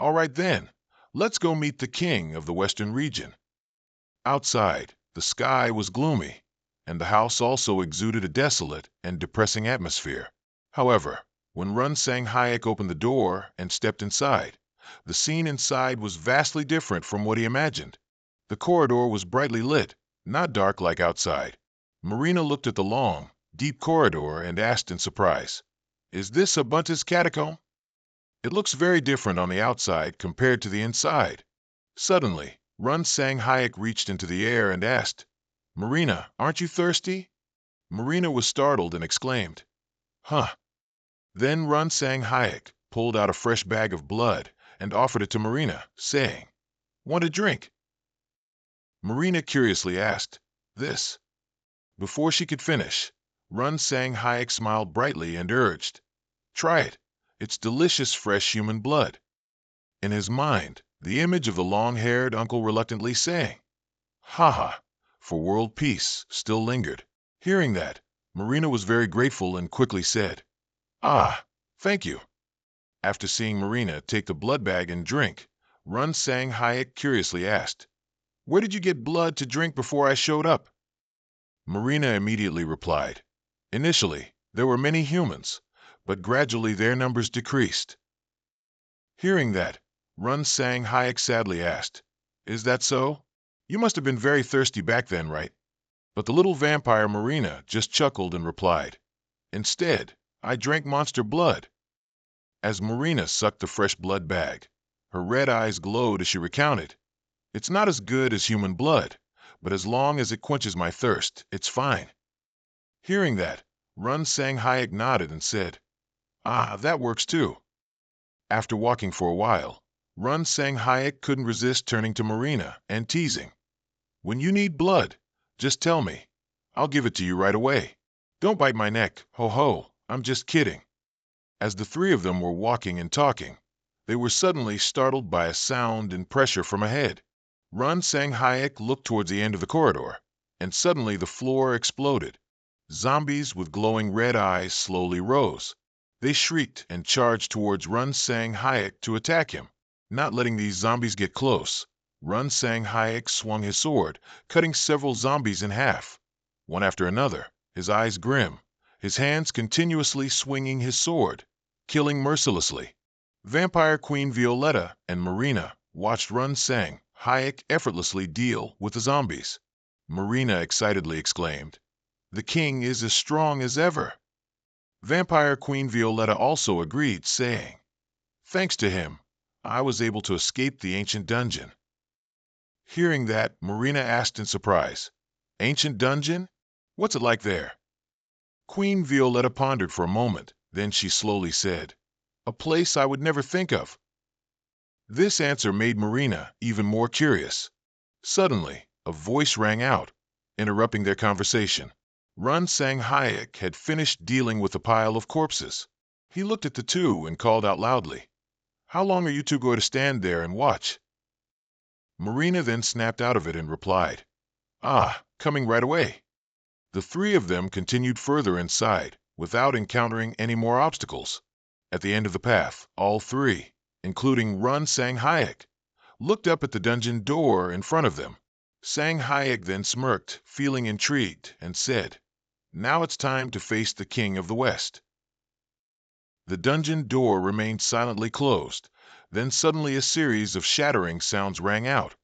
All right then, let's go meet the king of the western region. Outside, the sky was gloomy, and the house also exuded a desolate and depressing atmosphere. However, when Run Sang Hayek opened the door and stepped inside, the scene inside was vastly different from what he imagined. The corridor was brightly lit, not dark like outside. Marina looked at the long, deep corridor and asked in surprise, Is this a Bunta's catacomb? It looks very different on the outside compared to the inside. Suddenly, Run Sang Hayek reached into the air and asked, Marina, aren't you thirsty? Marina was startled and exclaimed, Huh. Then Run Sang Hayek pulled out a fresh bag of blood and offered it to Marina, saying, Want a drink? Marina curiously asked, This? Before she could finish, Run Sang Hayek smiled brightly and urged, Try it. It's delicious fresh human blood. In his mind, the image of the long-haired uncle reluctantly saying, Ha ha, for world peace, still lingered. Hearing that, Marina was very grateful and quickly said, Thank you. After seeing Marina take the blood bag and drink, Run Sang Hayek curiously asked, "Where did you get blood to drink before I showed up?" Marina immediately replied, "Initially, there were many humans, but gradually their numbers decreased." Hearing that, Run Sang Hayek sadly asked, "Is that so? You must have been very thirsty back then, right?" But the little vampire Marina just chuckled and replied, "Instead, I drank monster blood." As Marina sucked the fresh blood bag, her red eyes glowed as she recounted, "It's not as good as human blood, but as long as it quenches my thirst, it's fine." Hearing that, Run Sang Hayek nodded and said, "Ah, that works too." After walking for a while, Run Sang Hayek couldn't resist turning to Marina and teasing, "When you need blood, just tell me. I'll give it to you right away. Don't bite my neck, ho ho, I'm just kidding." As the three of them were walking and talking, they were suddenly startled by a sound and pressure from ahead. Run Sang Hayek looked towards the end of the corridor, and suddenly the floor exploded. Zombies with glowing red eyes slowly rose. They shrieked and charged towards Run Sang Hayek to attack him. Not letting these zombies get close, Run Sang Hayek swung his sword, cutting several zombies in half, one after another, his eyes grim, his hands continuously swinging his sword, killing mercilessly. Vampire Queen Violetta and Marina watched Run Sang Hayek effortlessly deal with the zombies. Marina excitedly exclaimed, "The king is as strong as ever." Vampire Queen Violetta also agreed, saying, "Thanks to him, I was able to escape the ancient dungeon." Hearing that, Marina asked in surprise, "Ancient dungeon? What's it like there?" Queen Violetta pondered for a moment, then she slowly said, "A place I would never think of." This answer made Marina even more curious. Suddenly, a voice rang out, interrupting their conversation. Run Sang Hayek had finished dealing with the pile of corpses. He looked at the two and called out loudly, "How long are you two going to stand there and watch?" Marina then snapped out of it and replied, "Ah, coming right away." The three of them continued further inside, without encountering any more obstacles. At the end of the path, all three, including Run Sang Hayek, looked up at the dungeon door in front of them. Sang Hayek then smirked, feeling intrigued, and said, "Now it's time to face the King of the West." The dungeon door remained silently closed. Then suddenly a series of shattering sounds rang out,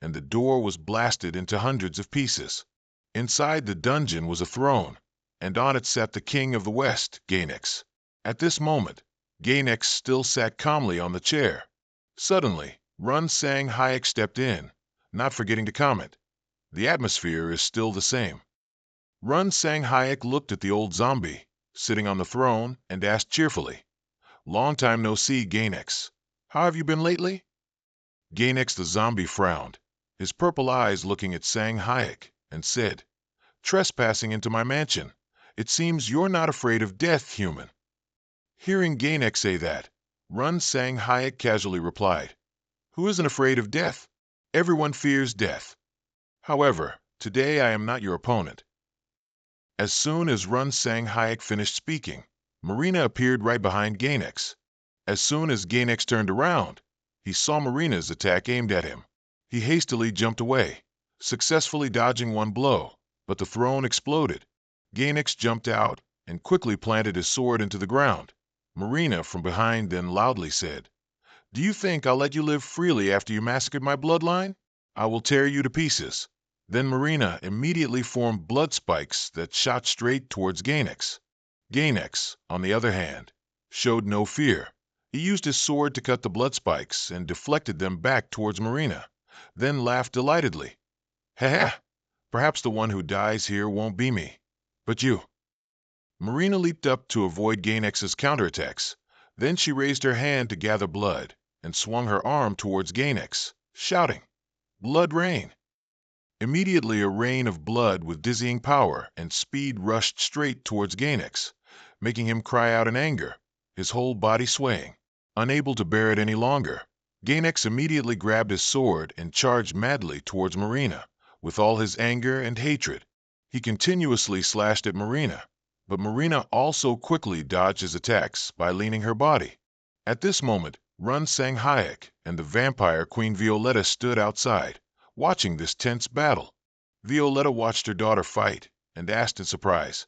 and the door was blasted into hundreds of pieces. Inside the dungeon was a throne, and on it sat the King of the West, Gainax. At this moment, Gainax still sat calmly on the chair. Suddenly, Run Sang Hayek stepped in, not forgetting to comment, "The atmosphere is still the same." Run Sang Hayek looked at the old zombie, sitting on the throne, and asked cheerfully, "Long time no see, Gainax. How have you been lately?" Gainax the zombie frowned, his purple eyes looking at Sang Hayek, and said, "Trespassing into my mansion. It seems you're not afraid of death, human." Hearing Gainax say that, Run Sang Hayek casually replied, "Who isn't afraid of death? Everyone fears death. However, today I am not your opponent." As soon as Run Sang Hayek finished speaking, Marina appeared right behind Gainax. As soon as Gainax turned around, he saw Marina's attack aimed at him. He hastily jumped away, successfully dodging one blow, but the throne exploded. Gainax jumped out and quickly planted his sword into the ground. Marina from behind then loudly said, "Do you think I'll let you live freely after you massacred my bloodline? I will tear you to pieces." Then Marina immediately formed blood spikes that shot straight towards Gainax. Gainax, on the other hand, showed no fear. He used his sword to cut the blood spikes and deflected them back towards Marina, then laughed delightedly. "Ha ha! Perhaps the one who dies here won't be me, but you." Marina leaped up to avoid Gainax's counterattacks. Then she raised her hand to gather blood and swung her arm towards Gainax, shouting, "Blood rain!" Immediately a rain of blood with dizzying power and speed rushed straight towards Gainax, making him cry out in anger, his whole body swaying. Unable to bear it any longer, Gainax immediately grabbed his sword and charged madly towards Marina, with all his anger and hatred. He continuously slashed at Marina, but Marina also quickly dodged his attacks by leaning her body. At this moment, Run sang Hayek and the vampire Queen Violetta stood outside, watching this tense battle. Violetta watched her daughter fight and asked in surprise,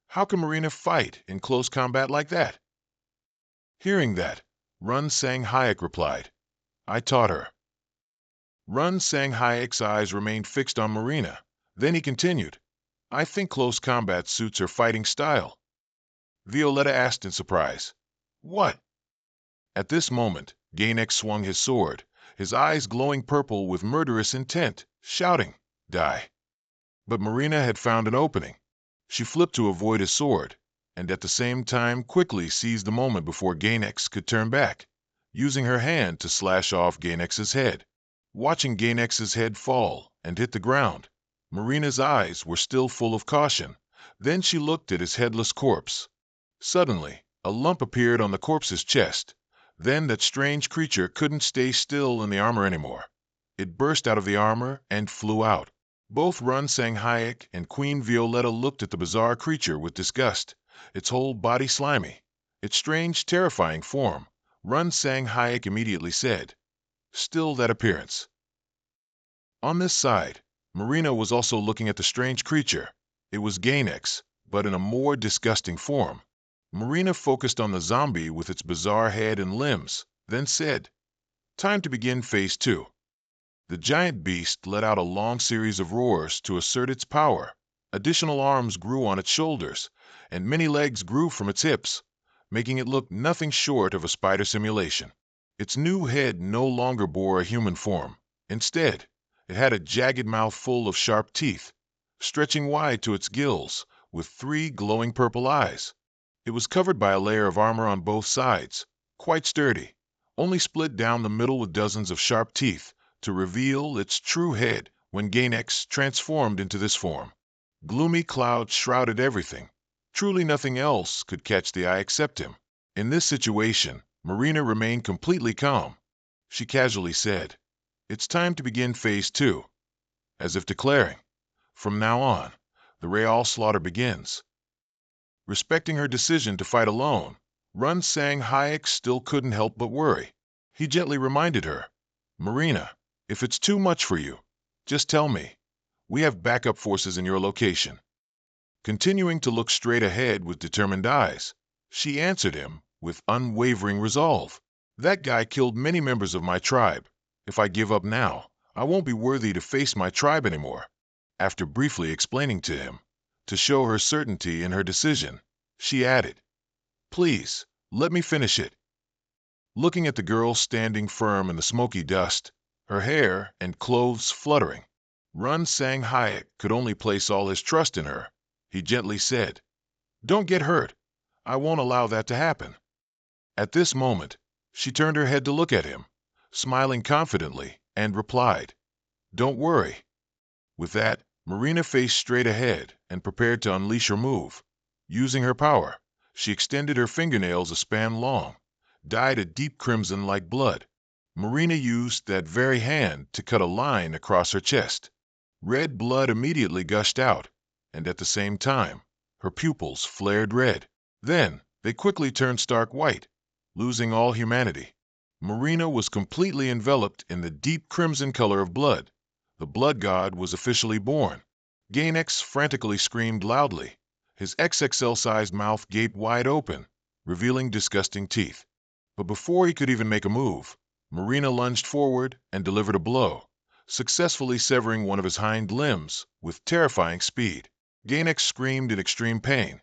"How can Marina fight in close combat like that?" Hearing that, Run sang Hayek replied, "I taught her." Run sang Hayek's eyes remained fixed on Marina. Then he continued, "I think close combat suits her fighting style." Violetta asked in surprise, "What?" At this moment, Gainax swung his sword, his eyes glowing purple with murderous intent, shouting, "Die!" But Marina had found an opening. She flipped to avoid his sword, and at the same time quickly seized the moment before Gainax could turn back, using her hand to slash off Gainax's head. Watching Gainax's head fall and hit the ground, Marina's eyes were still full of caution. Then she looked at his headless corpse. Suddenly, a lump appeared on the corpse's chest. Then that strange creature couldn't stay still in the armor anymore. It burst out of the armor and flew out. Both Run sang Hayek and Queen Violetta looked at the bizarre creature with disgust, its whole body slimy, its strange, terrifying form. Run sang Hayek immediately said, "Still that appearance." On this side, Marina was also looking at the strange creature. It was Gainax, but in a more disgusting form. Marina focused on the zombie with its bizarre head and limbs, then said, "Time to begin phase 2. The giant beast let out a long series of roars to assert its power. Additional arms grew on its shoulders, and many legs grew from its hips, making it look nothing short of a spider simulation. Its new head no longer bore a human form. Instead, it had a jagged mouth full of sharp teeth, stretching wide to its gills, with 3 glowing purple eyes. It was covered by a layer of armor on both sides, quite sturdy, only split down the middle with dozens of sharp teeth to reveal its true head when Gainax transformed into this form. Gloomy clouds shrouded everything. Truly nothing else could catch the eye except him. In this situation, Marina remained completely calm. She casually said, "It's time to begin phase 2, as if declaring, "From now on, the Real slaughter begins." Respecting her decision to fight alone, Run sang Hayek still couldn't help but worry. He gently reminded her, "Marina, if it's too much for you, just tell me. We have backup forces in your location." Continuing to look straight ahead with determined eyes, she answered him with unwavering resolve. "That guy killed many members of my tribe. If I give up now, I won't be worthy to face my tribe anymore." After briefly explaining to him, to show her certainty in her decision, she added, "Please, let me finish it." Looking at the girl standing firm in the smoky dust, her hair and clothes fluttering, Run sang Hayek could only place all his trust in her. He gently said, "Don't get hurt. I won't allow that to happen." At this moment, she turned her head to look at him, smiling confidently, and replied, "Don't worry." With that, Marina faced straight ahead and prepared to unleash her move. Using her power, she extended her fingernails a span long, dyed a deep crimson like blood. Marina used that very hand to cut a line across her chest. Red blood immediately gushed out, and at the same time, her pupils flared red. Then, they quickly turned stark white, losing all humanity. Marina was completely enveloped in the deep crimson color of blood. The blood god was officially born. Gainax frantically screamed loudly. His XXL-sized mouth gaped wide open, revealing disgusting teeth. But before he could even make a move, Marina lunged forward and delivered a blow, successfully severing one of his hind limbs with terrifying speed. Gainax screamed in extreme pain.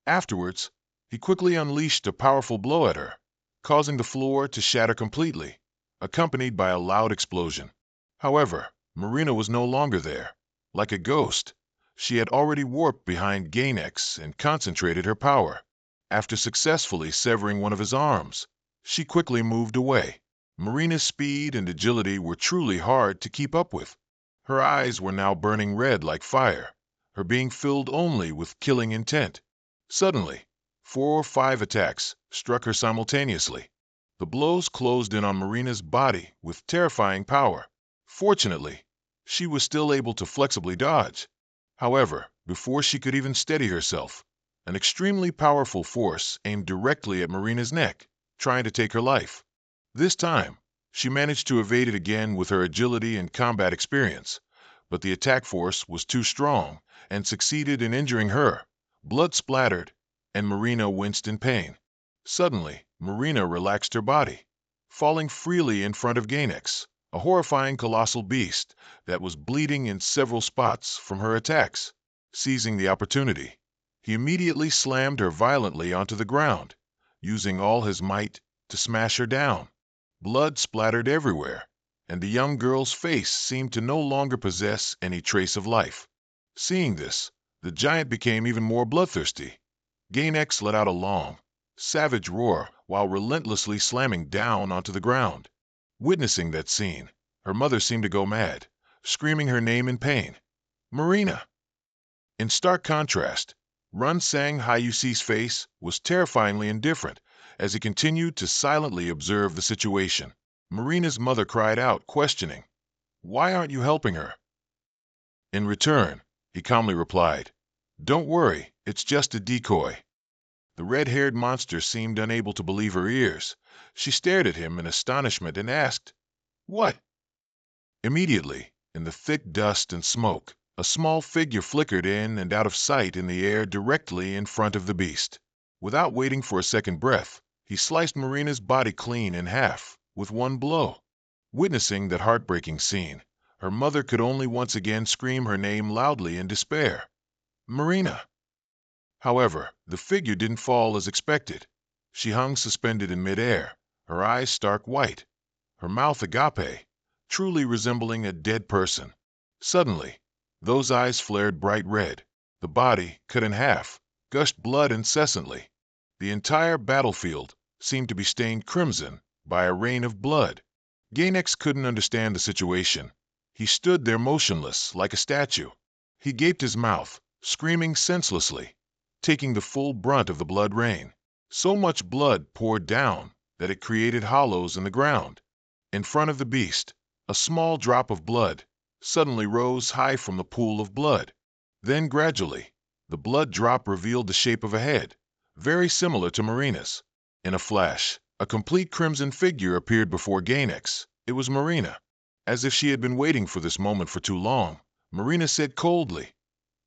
Afterwards, he quickly unleashed a powerful blow at her, causing the floor to shatter completely, accompanied by a loud explosion. However, Marina was no longer there. Like a ghost, she had already warped behind Gainax and concentrated her power. After successfully severing one of his arms, she quickly moved away. Marina's speed and agility were truly hard to keep up with. Her eyes were now burning red like fire, her being filled only with killing intent. Suddenly, 4 or 5 attacks struck her simultaneously. The blows closed in on Marina's body with terrifying power. Fortunately, she was still able to flexibly dodge. However, before she could even steady herself, an extremely powerful force aimed directly at Marina's neck. trying to take her life. This time, she managed to evade it again with her agility and combat experience, but the attack force was too strong and succeeded in injuring her. Blood splattered, and Marina winced in pain. Suddenly, Marina relaxed her body, falling freely in front of Gainax, a horrifying colossal beast that was bleeding in several spots from her attacks. Seizing the opportunity, he immediately slammed her violently onto the ground, using all his might to smash her down. Blood splattered everywhere, and the young girl's face seemed to no longer possess any trace of life. Seeing this, the giant became even more bloodthirsty. Gainax let out a long, savage roar while relentlessly slamming down onto the ground. Witnessing that scene, her mother seemed to go mad, screaming her name in pain. Marina! In stark contrast, Run Sang Hayusi's face was terrifyingly indifferent as he continued to silently observe the situation. Marina's mother cried out, questioning, "Why aren't you helping her?" In return, he calmly replied, "Don't worry, it's just a decoy." The red-haired monster seemed unable to believe her ears. She stared at him in astonishment and asked, "What?" Immediately, in the thick dust and smoke, a small figure flickered in and out of sight in the air directly in front of the beast. Without waiting for a second breath, he sliced Marina's body clean in half with one blow. Witnessing that heartbreaking scene, her mother could only once again scream her name loudly in despair. Marina! However, the figure didn't fall as expected. She hung suspended in midair, her eyes stark white, her mouth agape, truly resembling a dead person. Suddenly, those eyes flared bright red. The body, cut in half, gushed blood incessantly. The entire battlefield seemed to be stained crimson by a rain of blood. Gainax couldn't understand the situation. He stood there motionless, like a statue. He gaped his mouth, screaming senselessly, taking the full brunt of the blood rain. So much blood poured down that it created hollows in the ground. In front of the beast, a small drop of blood suddenly rose high from the pool of blood. Then gradually, the blood drop revealed the shape of a head, very similar to Marina's. In a flash, a complete crimson figure appeared before Gainax. It was Marina. As if she had been waiting for this moment for too long, Marina said coldly,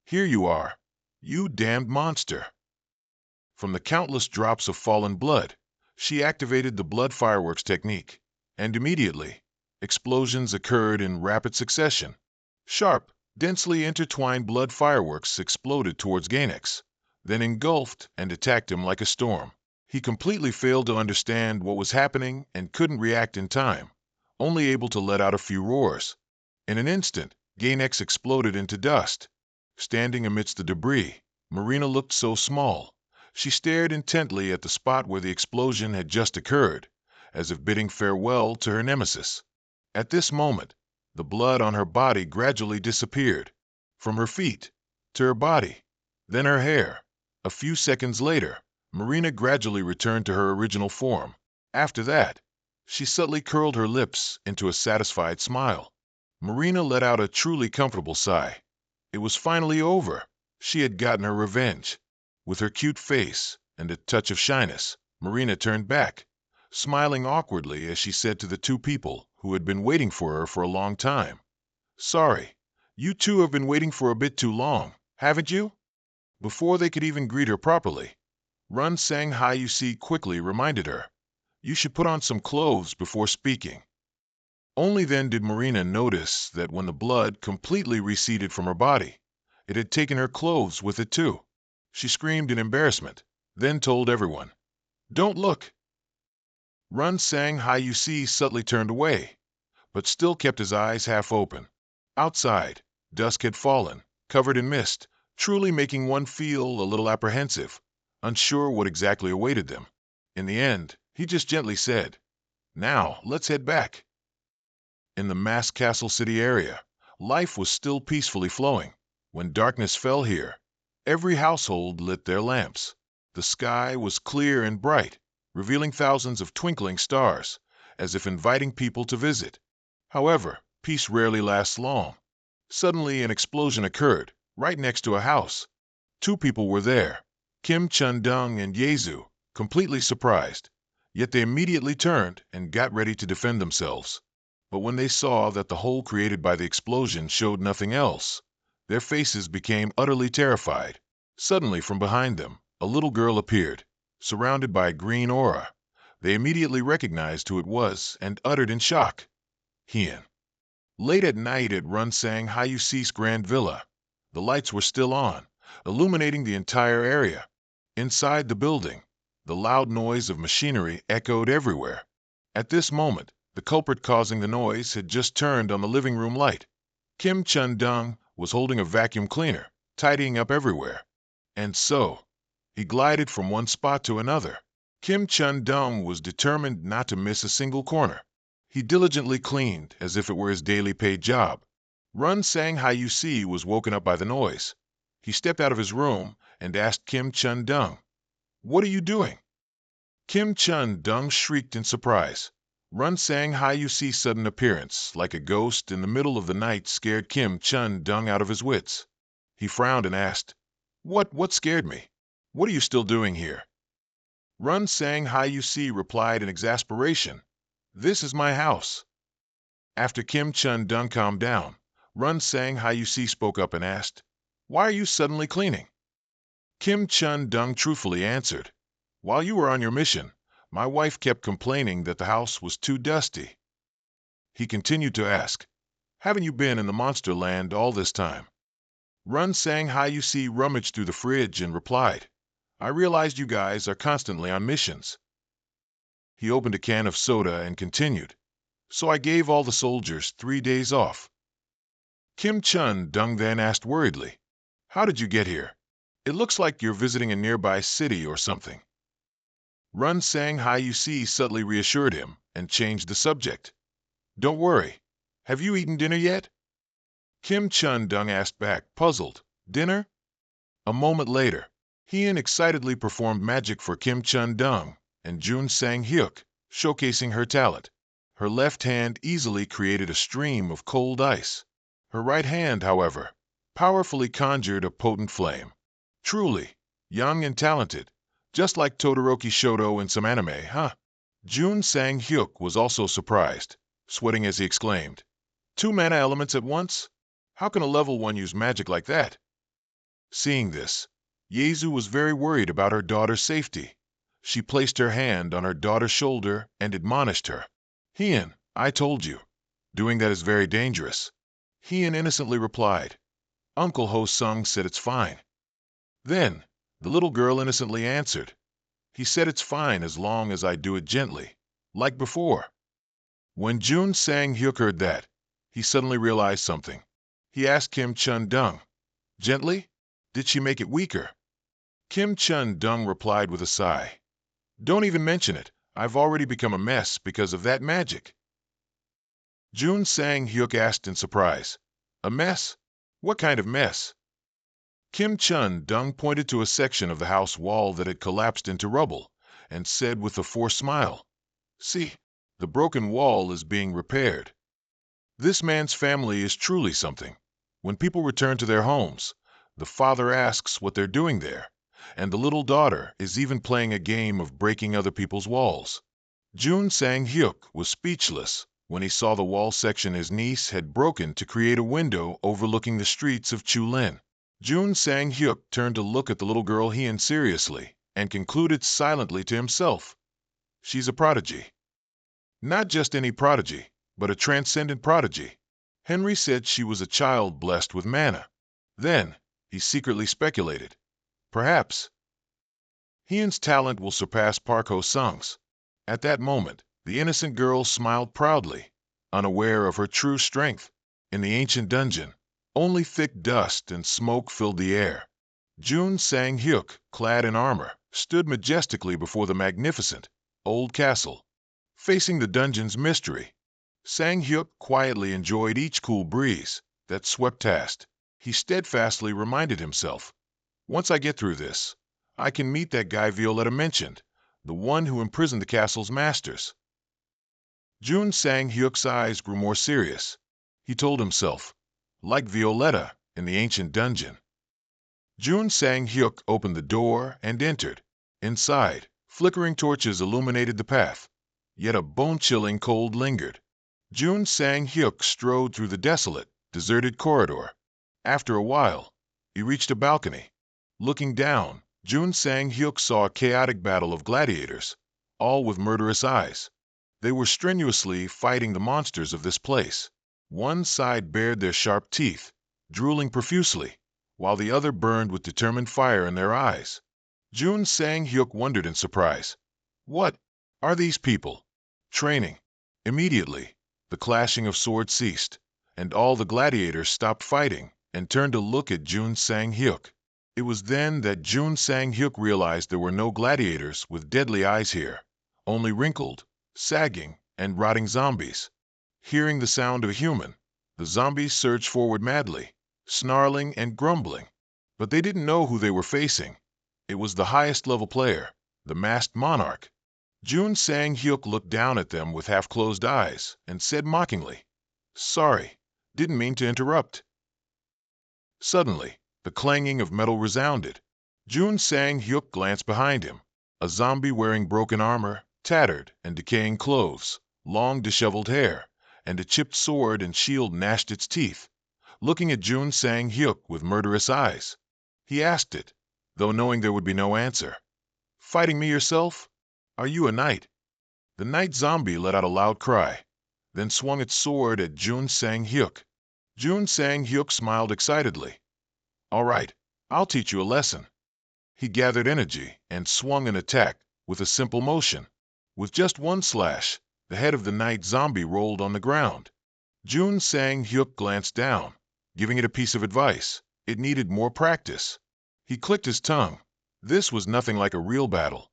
"Here you are, you damned monster." From the countless drops of fallen blood, she activated the blood fireworks technique, and immediately, explosions occurred in rapid succession. Sharp, densely intertwined blood fireworks exploded towards Gainax, then engulfed and attacked him like a storm. He completely failed to understand what was happening and couldn't react in time, only able to let out a few roars. In an instant, Gainax exploded into dust. Standing amidst the debris, Marina looked so small. She stared intently at the spot where the explosion had just occurred, as if bidding farewell to her nemesis. At this moment, the blood on her body gradually disappeared, from her feet to her body, then her hair. A few seconds later, Marina gradually returned to her original form. After that, she subtly curled her lips into a satisfied smile. Marina let out a truly comfortable sigh. It was finally over. She had gotten her revenge. With her cute face and a touch of shyness, Marina turned back, smiling awkwardly as she said to the two people who had been waiting for her for a long time, "Sorry, you two have been waiting for a bit too long, haven't you?" Before they could even greet her properly, Run Sang Hayusi quickly reminded her, "You should put on some clothes before speaking." Only then did Marina notice that when the blood completely receded from her body, it had taken her clothes with it too. She screamed in embarrassment, then told everyone, "Don't look." Run Sang Hayusi subtly turned away, but still kept his eyes half open. Outside, dusk had fallen, covered in mist, truly making one feel a little apprehensive, unsure what exactly awaited them. In the end, he just gently said, "Now, let's head back." In the mass Castle City area, life was still peacefully flowing. When darkness fell here, every household lit their lamps. The sky was clear and bright, revealing thousands of twinkling stars, as if inviting people to visit. However, peace rarely lasts long. Suddenly an explosion occurred, right next to a house. Two people were there, Kim Chun-dung and Yezu, completely surprised. Yet they immediately turned and got ready to defend themselves. But when they saw that the hole created by the explosion showed nothing else, their faces became utterly terrified. Suddenly, from behind them, a little girl appeared, surrounded by a green aura. They immediately recognized who it was and uttered in shock, Hien. Late at night at Runsang Hayusi's grand villa, the lights were still on, illuminating the entire area. Inside the building, the loud noise of machinery echoed everywhere. At this moment, the culprit causing the noise had just turned on the living room light. Kim Chun-dung was holding a vacuum cleaner, tidying up everywhere. And so, he glided from one spot to another. Kim Chun-dung was determined not to miss a single corner. He diligently cleaned as if it were his daily paid job. Runsang Hayusi was woken up by the noise. He stepped out of his room and asked Kim Chun-dung, "What are you doing?" Kim Chun-dung shrieked in surprise. Runsang Hayusi's sudden appearance, like a ghost in the middle of the night, scared Kim Chun-dung out of his wits. He frowned and asked, What scared me? What are you still doing here?" Runsang Hayusi replied in exasperation, "This is my house." After Kim Chun-dung calmed down, Runsang Hayusi spoke up and asked, "Why are you suddenly cleaning?" Kim Chun-dung truthfully answered, "While you were on your mission, my wife kept complaining that the house was too dusty." He continued to ask, "Haven't you been in the monster land all this time?" Runsang Hayusi rummaged through the fridge and replied, "I realized you guys are constantly on missions." He opened a can of soda and continued, "So I gave all the soldiers 3 days off." Kim Chun-dung then asked worriedly, "How did you get here? It looks like you're visiting a nearby city or something." Runsang Hayusi subtly reassured him and changed the subject. "Don't worry. Have you eaten dinner yet?" Kim Chun-dung asked back, puzzled, "Dinner?" A moment later, Hien excitedly performed magic for Kim Chun-dung and Jun Sang-hyuk, showcasing her talent. Her left hand easily created a stream of cold ice. Her right hand, however, powerfully conjured a potent flame. Truly, young and talented, just like Todoroki Shoto in some anime, huh? Jun Sang-hyuk was also surprised, sweating as he exclaimed, "2 mana elements at once? How can a level 1 use magic like that?" Seeing this, Yezu was very worried about her daughter's safety. She placed her hand on her daughter's shoulder and admonished her. "Hien, I told you. Doing that is very dangerous." Hien innocently replied, "Uncle Ho-sung said it's fine." Then, the little girl innocently answered, "He said it's fine as long as I do it gently, like before." When Jun Sang-hyuk heard that, he suddenly realized something. He asked Kim Chun-dung, "Gently? Did she make it weaker?" Kim Chun-dung replied with a sigh, "Don't even mention it. I've already become a mess because of that magic." Jun Sang-hyuk asked in surprise, "A mess? What kind of mess?" Kim Chun-dung pointed to a section of the house wall that had collapsed into rubble and said with a forced smile, "See, the broken wall is being repaired." This man's family is truly something. When people return to their homes, the father asks what they're doing there, and the little daughter is even playing a game of breaking other people's walls. Jun Sang-hyuk was speechless when he saw the wall section his niece had broken to create a window overlooking the streets of Chulin. Jun Sang-hyuk turned to look at the little girl Hien seriously and concluded silently to himself, "She's a prodigy. Not just any prodigy, but a transcendent prodigy." Henry said she was a child blessed with mana. Then, he secretly speculated, perhaps Hien's talent will surpass Park Ho-sung's. At that moment, the innocent girl smiled proudly, unaware of her true strength. In the ancient dungeon, only thick dust and smoke filled the air. Jun Sang-hyuk, clad in armor, stood majestically before the magnificent, old castle. Facing the dungeon's mystery, Sang-hyuk quietly enjoyed each cool breeze that swept past. He steadfastly reminded himself, "Once I get through this, I can meet that guy Violetta mentioned, the one who imprisoned the castle's masters." Jun Sang-hyuk's eyes grew more serious. He told himself, "Like Violetta in the ancient dungeon." Jun Sang-hyuk opened the door and entered. Inside, Flickering torches illuminated the path, yet a bone-chilling cold lingered. Jun Sang-hyuk strode through the desolate, deserted corridor. After a while, he reached a balcony. Looking down, Jun Sang-hyuk saw a chaotic battle of gladiators, all with murderous eyes. They were strenuously fighting the monsters of this place. One side bared their sharp teeth, drooling profusely, while the other burned with determined fire in their eyes. Jun Sang-hyuk wondered in surprise. What are these people? Training. Immediately, the clashing of swords ceased, and all the gladiators stopped fighting and turned to look at Jun Sang-hyuk. It was then that Jun Sang-hyuk realized there were no gladiators with deadly eyes here, only wrinkled, sagging, and rotting zombies. Hearing the sound of a human, the zombies surged forward madly, snarling and grumbling. But they didn't know who they were facing. It was the highest level player, the masked monarch. Jun Sang-hyuk looked down at them with half-closed eyes and said mockingly, "Sorry, didn't mean to interrupt." Suddenly, the clanging of metal resounded. Jun Sang-hyuk glanced behind him. A zombie wearing broken armor, tattered and decaying clothes, long disheveled hair, and a chipped sword and shield gnashed its teeth, looking at Jun Sang-hyuk with murderous eyes. He asked it, though knowing there would be no answer. "Fighting me yourself? Are you a knight?" The knight zombie let out a loud cry, then swung its sword at Jun Sang-hyuk. Jun Sang-hyuk smiled excitedly. "All right, I'll teach you a lesson." He gathered energy and swung an attack with a simple motion. With just one slash, the head of the knight zombie rolled on the ground. Jun Sang-hyuk glanced down, giving it a piece of advice. It needed more practice. He clicked his tongue. This was nothing like a real battle.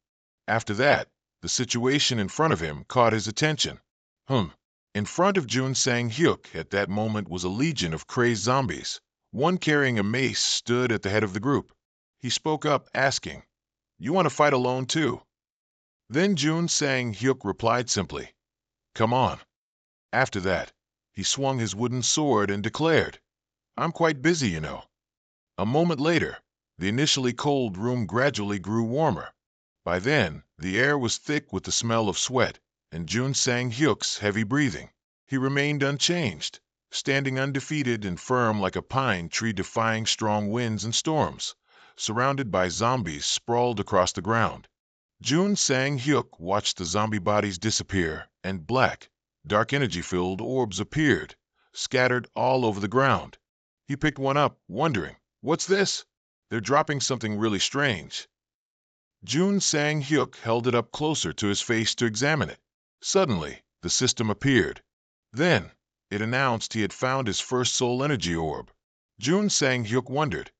After that, the situation in front of him caught his attention. In front of Jun Sang-hyuk at that moment was a legion of crazed zombies. One carrying a mace stood at the head of the group. He spoke up, asking, "You want to fight alone too?" Then Jun Sang-hyuk replied simply, "Come on." After that, he swung his wooden sword and declared, "I'm quite busy, you know." A moment later, the initially cold room gradually grew warmer. By then, the air was thick with the smell of sweat and Jun Sang-hyuk's heavy breathing. He remained unchanged, standing undefeated and firm like a pine tree defying strong winds and storms, surrounded by zombies sprawled across the ground. Jun Sang-hyuk watched the zombie bodies disappear, and black, dark energy-filled orbs appeared, scattered all over the ground. He picked one up, wondering, "What's this?" "They're dropping something really strange." Jun Sang-hyuk held it up closer to his face to examine it. Suddenly, the system appeared. Then, it announced he had found his first soul energy orb. Jun Sang-hyuk wondered,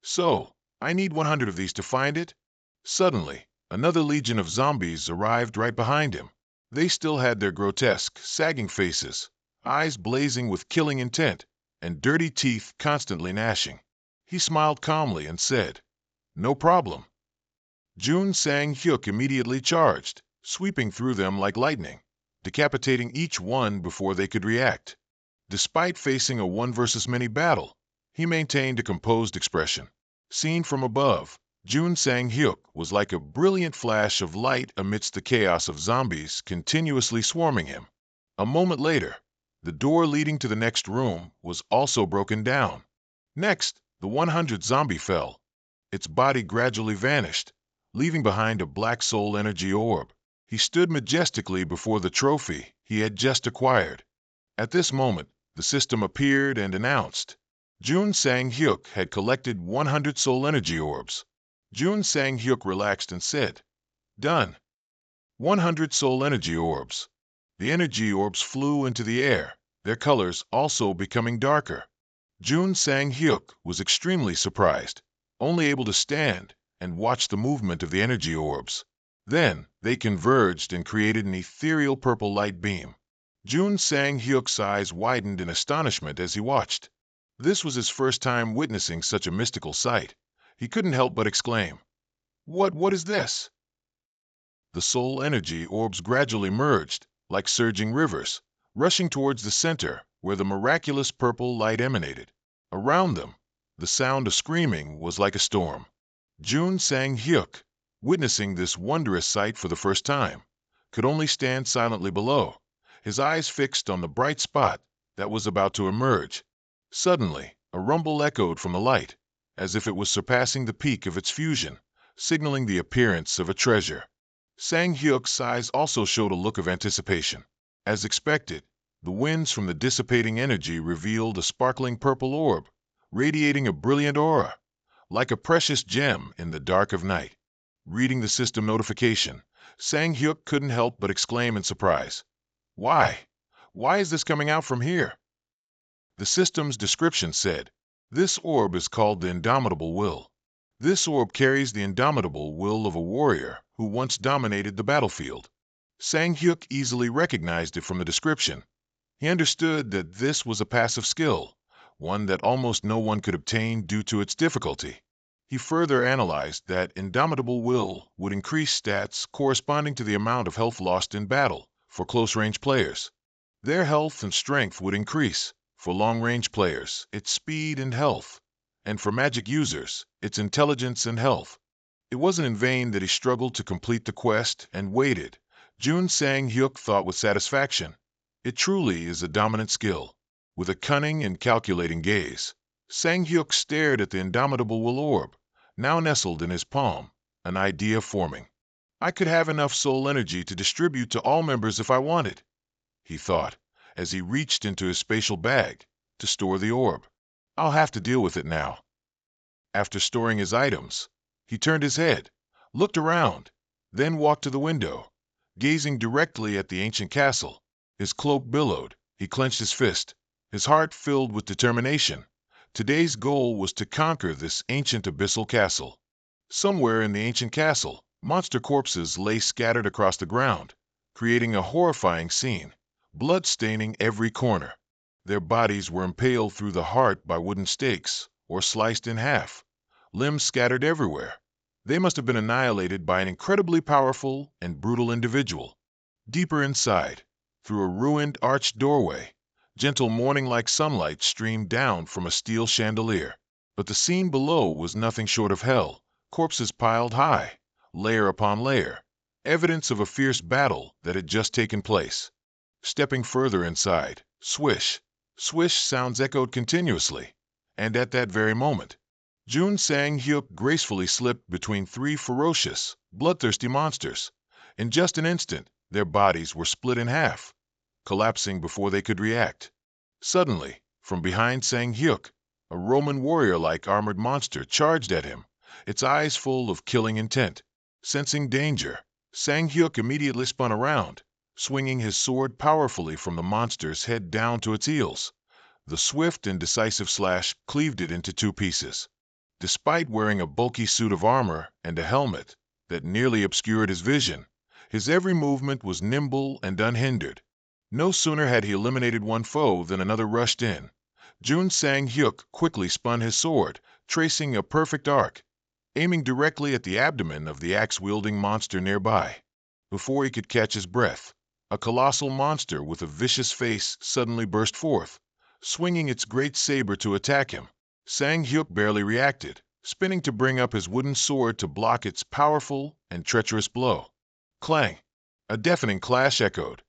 "So, I need 100 of these to find it?" Suddenly, another legion of zombies arrived right behind him. They still had their grotesque, sagging faces, eyes blazing with killing intent, and dirty teeth constantly gnashing. He smiled calmly and said, "No problem." Jun Sang-hyuk immediately charged, sweeping through them like lightning, decapitating each one before they could react. Despite facing a one versus many battle, he maintained a composed expression. Seen from above, Jun Sang-hyuk was like a brilliant flash of light amidst the chaos of zombies continuously swarming him. A moment later, the door leading to the next room was also broken down. Next, the 100th zombie fell. Its body gradually vanished, leaving behind a black soul energy orb. He stood majestically before the trophy he had just acquired. At this moment, the system appeared and announced, Jun Sang-hyuk had collected 100 soul energy orbs. Jun Sang-hyuk relaxed and said, "Done." 100 soul energy orbs. The energy orbs flew into the air, their colors also becoming darker. Jun Sang-hyuk was extremely surprised, only able to stand and watch the movement of the energy orbs. Then they converged and created an ethereal purple light beam. Jun Sang-hyuk's eyes widened in astonishment as he watched. This was his first time witnessing such a mystical sight. He couldn't help but exclaim, What is this?" The soul energy orbs gradually merged, like surging rivers, rushing towards the center where the miraculous purple light emanated. Around them, the sound of screaming was like a storm. Jun Sang-hyuk, witnessing this wondrous sight for the first time, could only stand silently below, his eyes fixed on the bright spot that was about to emerge. Suddenly, a rumble echoed from the light, as if it was surpassing the peak of its fusion, signaling the appearance of a treasure. Sang Hyuk's eyes also showed a look of anticipation. As expected, the winds from the dissipating energy revealed a sparkling purple orb, radiating a brilliant aura, like a precious gem in the dark of night. Reading the system notification, Sang Hyuk couldn't help but exclaim in surprise. Why? Why is this coming out from here? The system's description said, "This orb is called the Indomitable Will. This orb carries the indomitable will of a warrior who once dominated the battlefield." Sang Hyuk easily recognized it from the description. He understood that this was a passive skill, one that almost no one could obtain due to its difficulty. He further analyzed that indomitable will would increase stats corresponding to the amount of health lost in battle for close-range players. Their health and strength would increase. For long-range players, its speed and health, and for magic users, its intelligence and health. It wasn't in vain that he struggled to complete the quest and waited. Sang Hyuk thought with satisfaction. It truly is a dominant skill. With a cunning and calculating gaze, Sang Hyuk stared at the indomitable will orb, now nestled in his palm, an idea forming. I could have enough soul energy to distribute to all members if I wanted, he thought, as he reached into his spatial bag to store the orb. I'll have to deal with it now. After storing his items, he turned his head, looked around, then walked to the window, gazing directly at the ancient castle. His cloak billowed, he clenched his fist, his heart filled with determination. Today's goal was to conquer this ancient abyssal castle. Somewhere in the ancient castle, monster corpses lay scattered across the ground, creating a horrifying scene. Blood staining every corner. Their bodies were impaled through the heart by wooden stakes, or sliced in half, limbs scattered everywhere. They must have been annihilated by an incredibly powerful and brutal individual. Deeper inside, through a ruined arched doorway, gentle morning-like sunlight streamed down from a steel chandelier. But the scene below was nothing short of hell, corpses piled high, layer upon layer, evidence of a fierce battle that had just taken place. Stepping further inside, swish, swish sounds echoed continuously, and at that very moment, Sang Hyuk gracefully slipped between three ferocious, bloodthirsty monsters. In just an instant, their bodies were split in half, collapsing before they could react. Suddenly, from behind Sang Hyuk, a Roman warrior-like armored monster charged at him, its eyes full of killing intent. Sensing danger, Sang Hyuk immediately spun around, swinging his sword powerfully from the monster's head down to its heels. The swift and decisive slash cleaved it into two pieces. Despite wearing a bulky suit of armor and a helmet that nearly obscured his vision, his every movement was nimble and unhindered. No sooner had he eliminated one foe than another rushed in. Sang Hyuk quickly spun his sword, tracing a perfect arc, aiming directly at the abdomen of the axe-wielding monster nearby. Before he could catch his breath, a colossal monster with a vicious face suddenly burst forth, swinging its great saber to attack him. Sang Hyuk barely reacted, spinning to bring up his wooden sword to block its powerful and treacherous blow. Clang! A deafening clash echoed.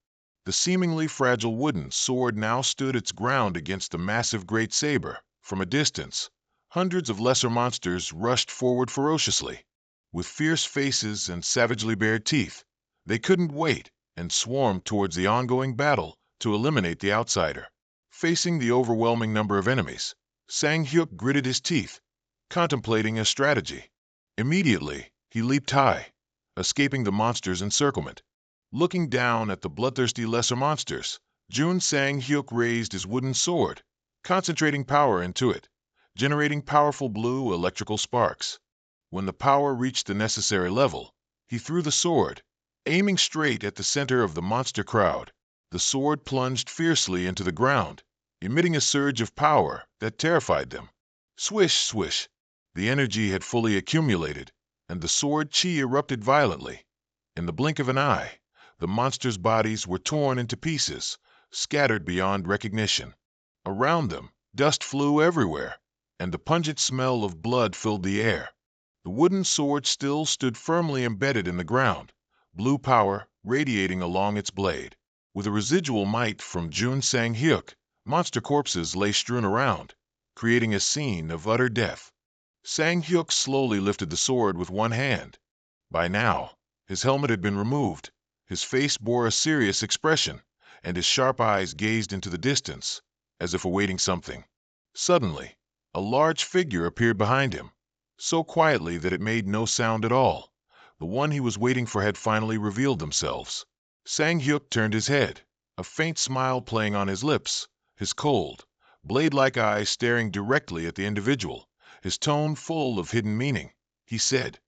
The seemingly fragile wooden sword now stood its ground against the massive great saber. From a distance, hundreds of lesser monsters rushed forward ferociously. With fierce faces and savagely bared teeth, they couldn't wait and swarmed towards the ongoing battle to eliminate the outsider. Facing the overwhelming number of enemies, Sang Hyuk gritted his teeth, contemplating a strategy. Immediately, he leaped high, escaping the monster's encirclement. Looking down at the bloodthirsty lesser monsters, Sang Hyuk raised his wooden sword, concentrating power into it, generating powerful blue electrical sparks. When the power reached the necessary level, he threw the sword, aiming straight at the center of the monster crowd. The sword plunged fiercely into the ground, emitting a surge of power that terrified them. Swish, swish! The energy had fully accumulated, and the sword chi erupted violently. In the blink of an eye, the monsters' bodies were torn into pieces, scattered beyond recognition. Around them, dust flew everywhere, and the pungent smell of blood filled the air. The wooden sword still stood firmly embedded in the ground, blue power radiating along its blade. With a residual might from Jun Sang-hyuk, monster corpses lay strewn around, creating a scene of utter death. Sang-hyuk slowly lifted the sword with one hand. By now, his helmet had been removed, his face bore a serious expression, and his sharp eyes gazed into the distance, as if awaiting something. Suddenly, a large figure appeared behind him, so quietly that it made no sound at all. The one he was waiting for had finally revealed themselves. Sang-hyuk turned his head, a faint smile playing on his lips, his cold, blade-like eyes staring directly at the individual, his tone full of hidden meaning. He said,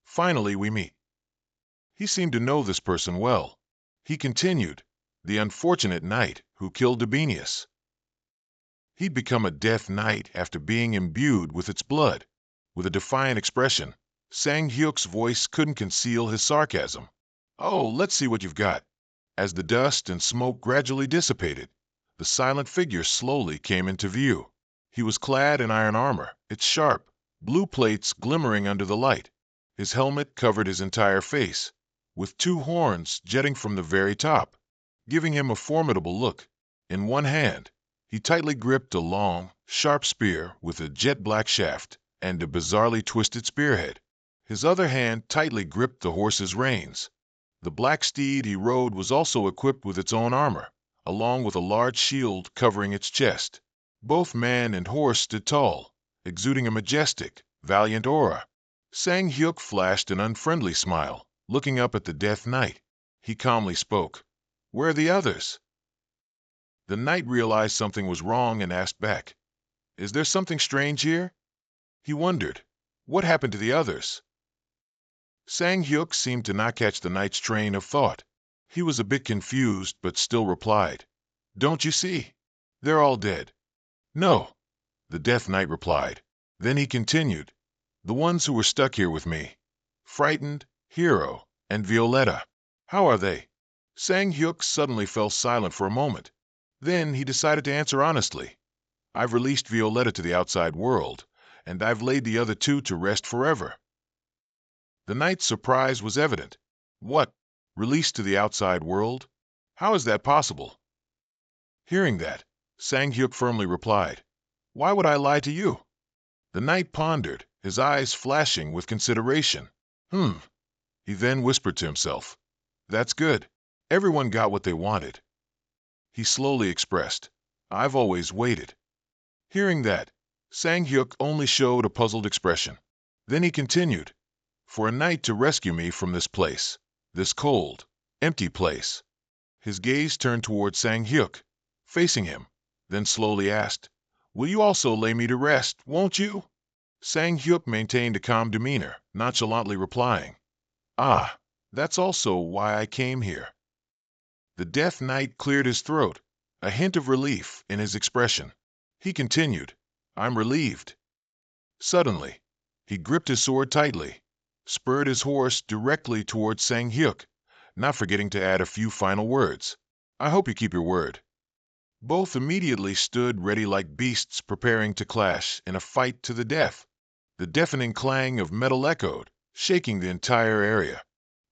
"Finally we meet." He seemed to know this person well. He continued, "The unfortunate knight who killed Debenius. He'd become a death knight after being imbued with its blood." With a defiant expression, Sang-hyuk's voice couldn't conceal his sarcasm. "Oh, let's see what you've got." As the dust and smoke gradually dissipated, the silent figure slowly came into view. He was clad in iron armor, its sharp, blue plates glimmering under the light. His helmet covered his entire face, with two horns jetting from the very top, giving him a formidable look. In one hand, he tightly gripped a long, sharp spear with a jet-black shaft and a bizarrely twisted spearhead. His other hand tightly gripped the horse's reins. The black steed he rode was also equipped with its own armor, along with a large shield covering its chest. Both man and horse stood tall, exuding a majestic, valiant aura. Sang-hyuk flashed an unfriendly smile, looking up at the Death Knight. He calmly spoke, "Where are the others?" The knight realized something was wrong and asked back, "Is there something strange here?" He wondered, what happened to the others? Sang-hyuk seemed to not catch the knight's train of thought. He was a bit confused, but still replied, "Don't you see? They're all dead." "No," the Death Knight replied. Then he continued, "The ones who were stuck here with me, Frightened, Hero, and Violetta. How are they?" Sang-hyuk suddenly fell silent for a moment. Then he decided to answer honestly, "I've released Violetta to the outside world, and I've laid the other two to rest forever." The knight's surprise was evident. "What? Released to the outside world? How is that possible?" Hearing that, Sang-hyuk firmly replied, "Why would I lie to you?" The knight pondered, his eyes flashing with consideration. He then whispered to himself, "That's good. Everyone got what they wanted." He slowly expressed, "I've always waited." Hearing that, Sang-hyuk only showed a puzzled expression. Then he continued, "For a knight to rescue me from this place, this cold, empty place." His gaze turned toward Sang-hyuk, facing him, then slowly asked, "Will you also lay me to rest, won't you?" Sang-hyuk maintained a calm demeanor, nonchalantly replying, "Ah, that's also why I came here." The Death Knight cleared his throat, a hint of relief in his expression. He continued, "I'm relieved." Suddenly, he gripped his sword tightly, spurred his horse directly towards Sang-hyuk, not forgetting to add a few final words. "I hope you keep your word." Both immediately stood ready like beasts preparing to clash in a fight to the death. The deafening clang of metal echoed, shaking the entire area.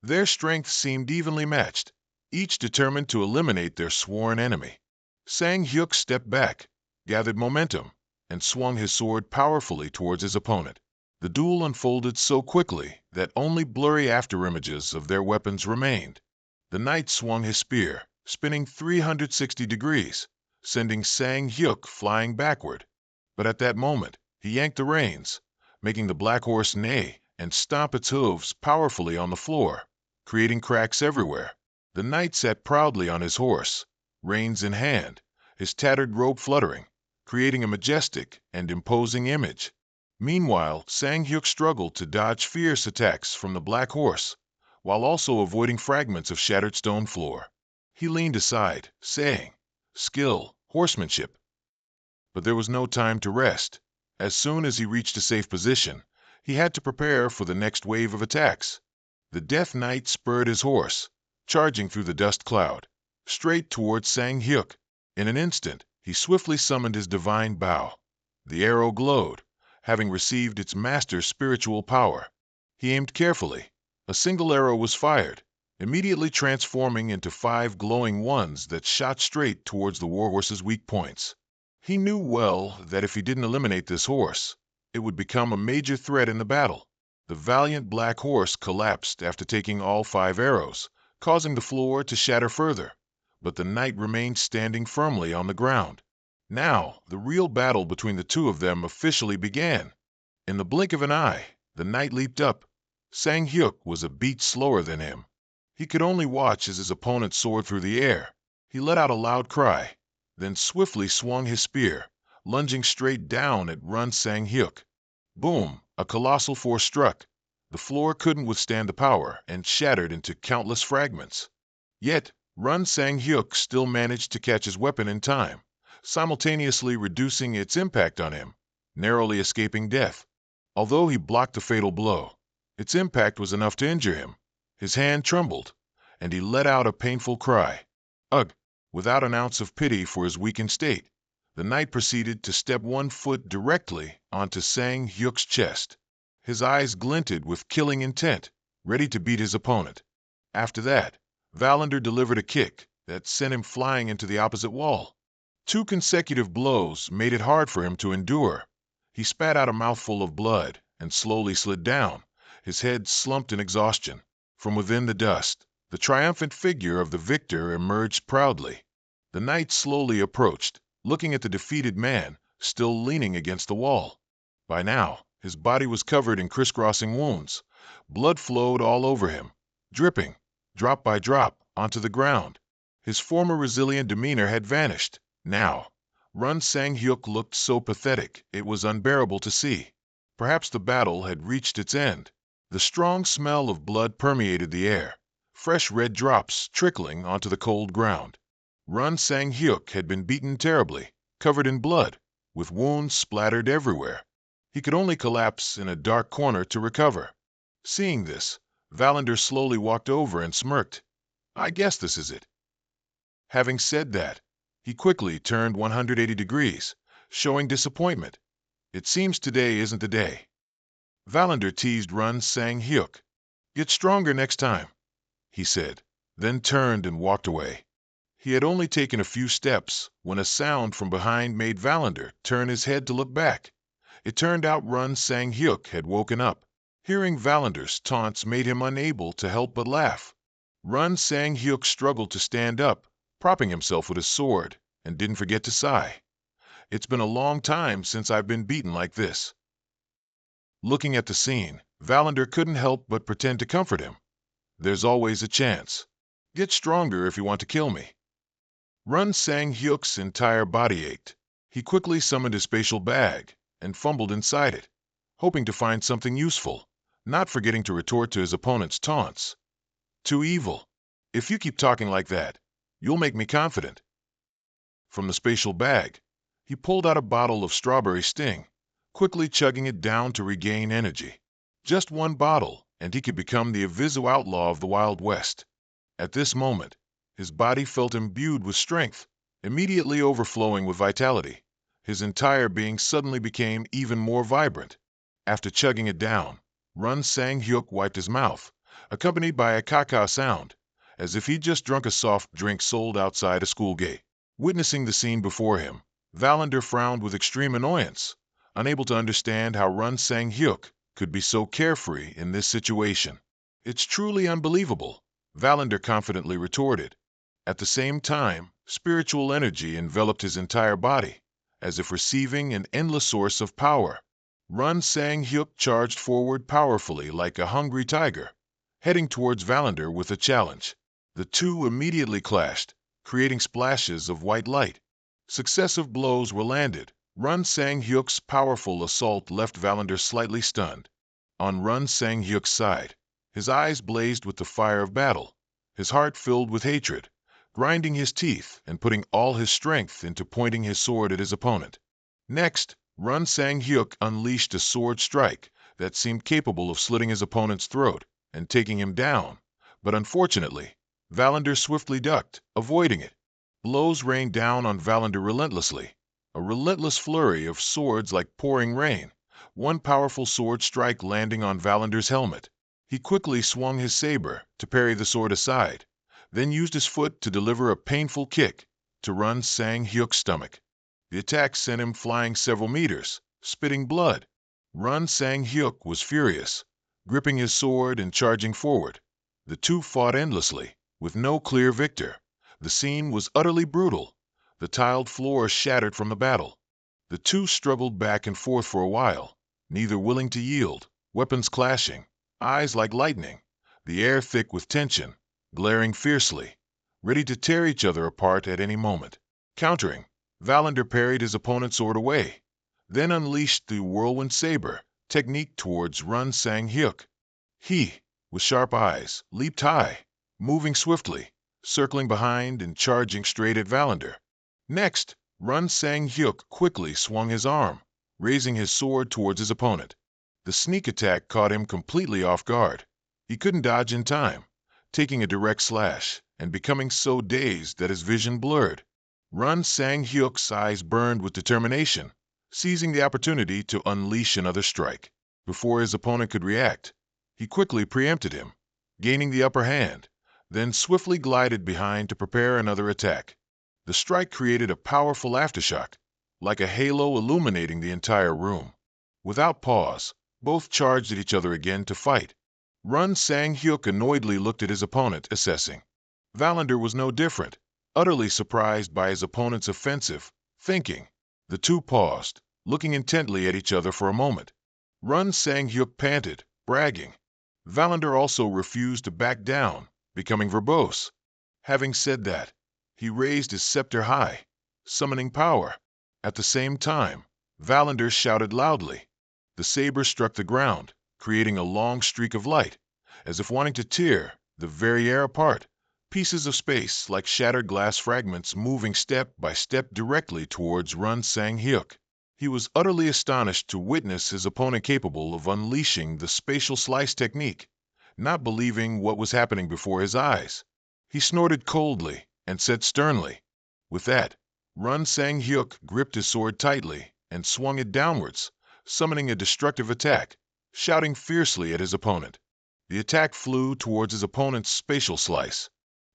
Their strength seemed evenly matched, each determined to eliminate their sworn enemy. Sang-hyuk stepped back, gathered momentum, and swung his sword powerfully towards his opponent. The duel unfolded so quickly that only blurry afterimages of their weapons remained. The knight swung his spear, spinning 360 degrees, sending Sang-hyuk flying backward. But at that moment, he yanked the reins, making the black horse neigh and stomp its hooves powerfully on the floor, creating cracks everywhere. The knight sat proudly on his horse, reins in hand, his tattered robe fluttering, creating a majestic and imposing image. Meanwhile, Sang-hyuk struggled to dodge fierce attacks from the black horse, while also avoiding fragments of shattered stone floor. He leaned aside, saying, "Skill, horsemanship." But there was no time to rest. As soon as he reached a safe position, he had to prepare for the next wave of attacks. The Death Knight spurred his horse, charging through the dust cloud, straight towards Sang-hyuk. In an instant, he swiftly summoned his divine bow. The arrow glowed, having received its master's spiritual power. He aimed carefully. A single arrow was fired, immediately transforming into 5 glowing ones that shot straight towards the warhorse's weak points. He knew well that if he didn't eliminate this horse, it would become a major threat in the battle. The valiant black horse collapsed after taking all 5 arrows, causing the floor to shatter further, but the knight remained standing firmly on the ground. Now, the real battle between the two of them officially began. In the blink of an eye, the knight leaped up. Sang Hyuk was a beat slower than him. He could only watch as his opponent soared through the air. He let out a loud cry, then swiftly swung his spear, lunging straight down at Run Sang Hyuk. Boom! A colossal force struck. The floor couldn't withstand the power and shattered into countless fragments. Yet, Run Sang Hyuk still managed to catch his weapon in time, simultaneously reducing its impact on him, narrowly escaping death. Although he blocked the fatal blow, its impact was enough to injure him. His hand trembled, and he let out a painful cry. Ugh! Without an ounce of pity for his weakened state, the knight proceeded to step 1 foot directly onto Sang Hyuk's chest. His eyes glinted with killing intent, ready to beat his opponent. After that, Valander delivered a kick that sent him flying into the opposite wall. 2 consecutive blows made it hard for him to endure. He spat out a mouthful of blood and slowly slid down, his head slumped in exhaustion. From within the dust, the triumphant figure of the victor emerged proudly. The knight slowly approached, looking at the defeated man, still leaning against the wall. By now, his body was covered in crisscrossing wounds. Blood flowed all over him, dripping, drop by drop, onto the ground. His former resilient demeanor had vanished. Now, Run Sang Hyuk looked so pathetic it was unbearable to see. Perhaps the battle had reached its end. The strong smell of blood permeated the air, fresh red drops trickling onto the cold ground. Run Sang Hyuk had been beaten terribly, covered in blood, with wounds splattered everywhere. He could only collapse in a dark corner to recover. Seeing this, Valander slowly walked over and smirked. I guess this is it. Having said that, he quickly turned 180 degrees, showing disappointment. It seems today isn't the day. Valander teased Run Sang Hyuk. Get stronger next time, he said, then turned and walked away. He had only taken a few steps when a sound from behind made Valander turn his head to look back. It turned out Run Sang Hyuk had woken up. Hearing Valander's taunts made him unable to help but laugh. Run Sang Hyuk struggled to stand up, propping himself with his sword, and didn't forget to sigh. It's been a long time since I've been beaten like this. Looking at the scene, Valander couldn't help but pretend to comfort him. There's always a chance. Get stronger if you want to kill me. Run Sang Hyuk's entire body ached. He quickly summoned his spatial bag and fumbled inside it, hoping to find something useful, not forgetting to retort to his opponent's taunts. Too evil. If you keep talking like that, you'll make me confident. From the spatial bag, he pulled out a bottle of strawberry sting, quickly chugging it down to regain energy. Just 1 bottle, and he could become the Avizu outlaw of the Wild West. At this moment, his body felt imbued with strength, immediately overflowing with vitality. His entire being suddenly became even more vibrant. After chugging it down, Run Sang Hyuk wiped his mouth, accompanied by a caca sound, as if he'd just drunk a soft drink sold outside a school gate. Witnessing the scene before him, Valander frowned with extreme annoyance, unable to understand how Run Sang Hyuk could be so carefree in this situation. It's truly unbelievable, Valander confidently retorted. At the same time, spiritual energy enveloped his entire body, as if receiving an endless source of power. Run Sang Hyuk charged forward powerfully like a hungry tiger, heading towards Valander with a challenge. The two immediately clashed, creating splashes of white light. Successive blows were landed. Run Sang Hyuk's powerful assault left Valander slightly stunned. On Run Sang Hyuk's side, his eyes blazed with the fire of battle, his heart filled with hatred, grinding his teeth and putting all his strength into pointing his sword at his opponent. Next, Run Sang Hyuk unleashed a sword strike that seemed capable of slitting his opponent's throat and taking him down, but unfortunately, Valander swiftly ducked, avoiding it. Blows rained down on Valander relentlessly, a relentless flurry of swords like pouring rain, one powerful sword strike landing on Valander's helmet. He quickly swung his saber to parry the sword aside, then used his foot to deliver a painful kick to Run Sang-hyuk's stomach. The attack sent him flying several meters, spitting blood. Run Sang-hyuk was furious, gripping his sword and charging forward. The two fought endlessly, with no clear victor. The scene was utterly brutal. The tiled floor shattered from the battle. The two struggled back and forth for a while, neither willing to yield, weapons clashing, eyes like lightning, the air thick with tension, glaring fiercely, ready to tear each other apart at any moment. Countering, Valander parried his opponent's sword away, then unleashed the whirlwind saber technique towards Run Sang-hyuk. He, with sharp eyes, leaped high, moving swiftly, circling behind and charging straight at Valander. Next, Run Sang-hyuk quickly swung his arm, raising his sword towards his opponent. The sneak attack caught him completely off guard. He couldn't dodge in time, taking a direct slash and becoming so dazed that his vision blurred. Run Sang-hyuk's eyes burned with determination, seizing the opportunity to unleash another strike. Before his opponent could react, he quickly preempted him, gaining the upper hand, then swiftly glided behind to prepare another attack. The strike created a powerful aftershock, like a halo illuminating the entire room. Without pause, both charged at each other again to fight. Run Sang-hyuk annoyedly looked at his opponent, assessing. Valander was no different, utterly surprised by his opponent's offensive, thinking. The two paused, looking intently at each other for a moment. Run Sang-hyuk panted, bragging. Valander also refused to back down, becoming verbose. Having said that, he raised his scepter high, summoning power. At the same time, Valander shouted loudly. The saber struck the ground, creating a long streak of light, as if wanting to tear the very air apart. Pieces of space like shattered glass fragments moving step by step directly towards Run Sang-hyuk. He was utterly astonished to witness his opponent capable of unleashing the spatial slice technique, not believing what was happening before his eyes. He snorted coldly and said sternly. With that, Run Sang-hyuk gripped his sword tightly and swung it downwards, summoning a destructive attack, shouting fiercely at his opponent. The attack flew towards his opponent's spatial slice.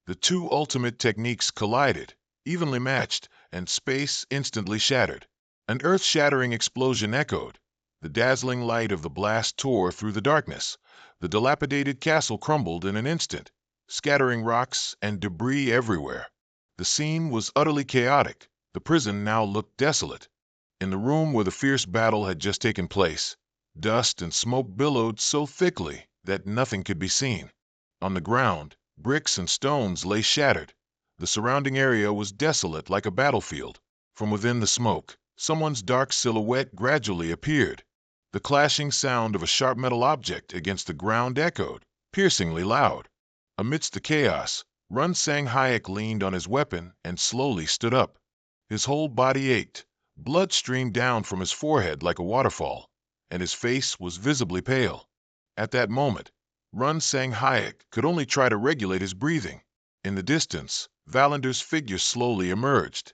The two ultimate techniques collided, evenly matched, and space instantly shattered. An earth-shattering explosion echoed. The dazzling light of the blast tore through the darkness. The dilapidated castle crumbled in an instant, scattering rocks and debris everywhere. The scene was utterly chaotic. The prison now looked desolate. In the room where the fierce battle had just taken place, dust and smoke billowed so thickly that nothing could be seen. On the ground, bricks and stones lay shattered. The surrounding area was desolate like a battlefield. From within the smoke, someone's dark silhouette gradually appeared. The clashing sound of a sharp metal object against the ground echoed, piercingly loud. Amidst the chaos, Run Sang-hyuk leaned on his weapon and slowly stood up. His whole body ached. Blood streamed down from his forehead like a waterfall, and his face was visibly pale. At that moment, Run Sang-hyuk could only try to regulate his breathing. In the distance, Valander's figure slowly emerged.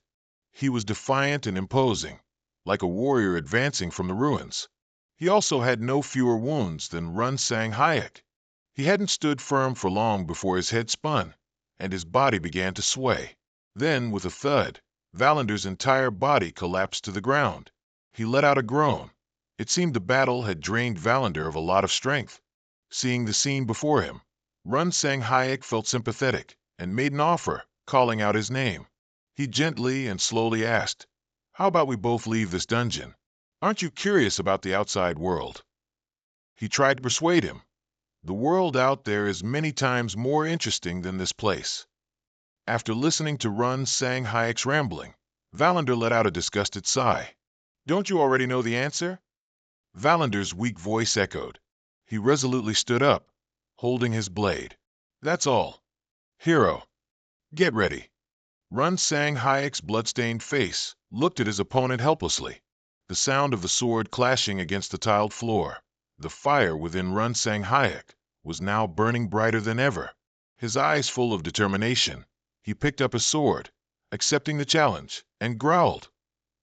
He was defiant and imposing, like a warrior advancing from the ruins. He also had no fewer wounds than Run Sang-hyuk. He hadn't stood firm for long before his head spun, and his body began to sway. Then, with a thud, Valander's entire body collapsed to the ground. He let out a groan. It seemed the battle had drained Valander of a lot of strength. Seeing the scene before him, Run Sang-hyuk felt sympathetic and made an offer, calling out his name. He gently and slowly asked, "How about we both leave this dungeon? Aren't you curious about the outside world?" He tried to persuade him. The world out there is many times more interesting than this place. After listening to Run Sang-hyuk's rambling, Valander let out a disgusted sigh. "Don't you already know the answer?" Valander's weak voice echoed. He resolutely stood up, holding his blade. "That's all. Hero, get ready." Run Sang-hyuk's blood-stained face looked at his opponent helplessly. The sound of the sword clashing against the tiled floor, the fire within Run Sang-hyuk, was now burning brighter than ever. His eyes full of determination, he picked up his sword, accepting the challenge, and growled,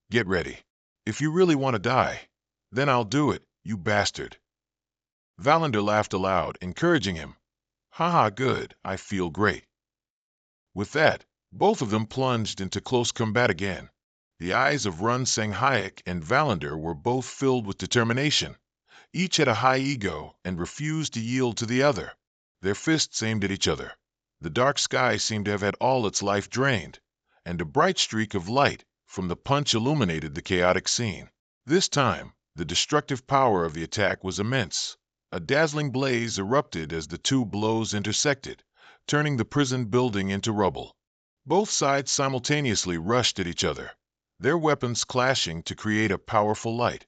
"Get ready. If you really want to die, Then I'll do it, you bastard. Valander laughed aloud, encouraging him. Haha, good, I feel great. With that, both of them plunged into close combat again. The eyes of Run Sang Hayek and Valander were both filled with determination. Each had a high ego and refused to yield to the other. Their fists aimed at each other. The dark sky seemed to have had all its life drained, and a bright streak of light from the punch illuminated the chaotic scene. This time, the destructive power of the attack was immense. A dazzling blaze erupted as the two blows intersected, turning the prison building into rubble. Both sides simultaneously rushed at each other, their weapons clashing to create a powerful light.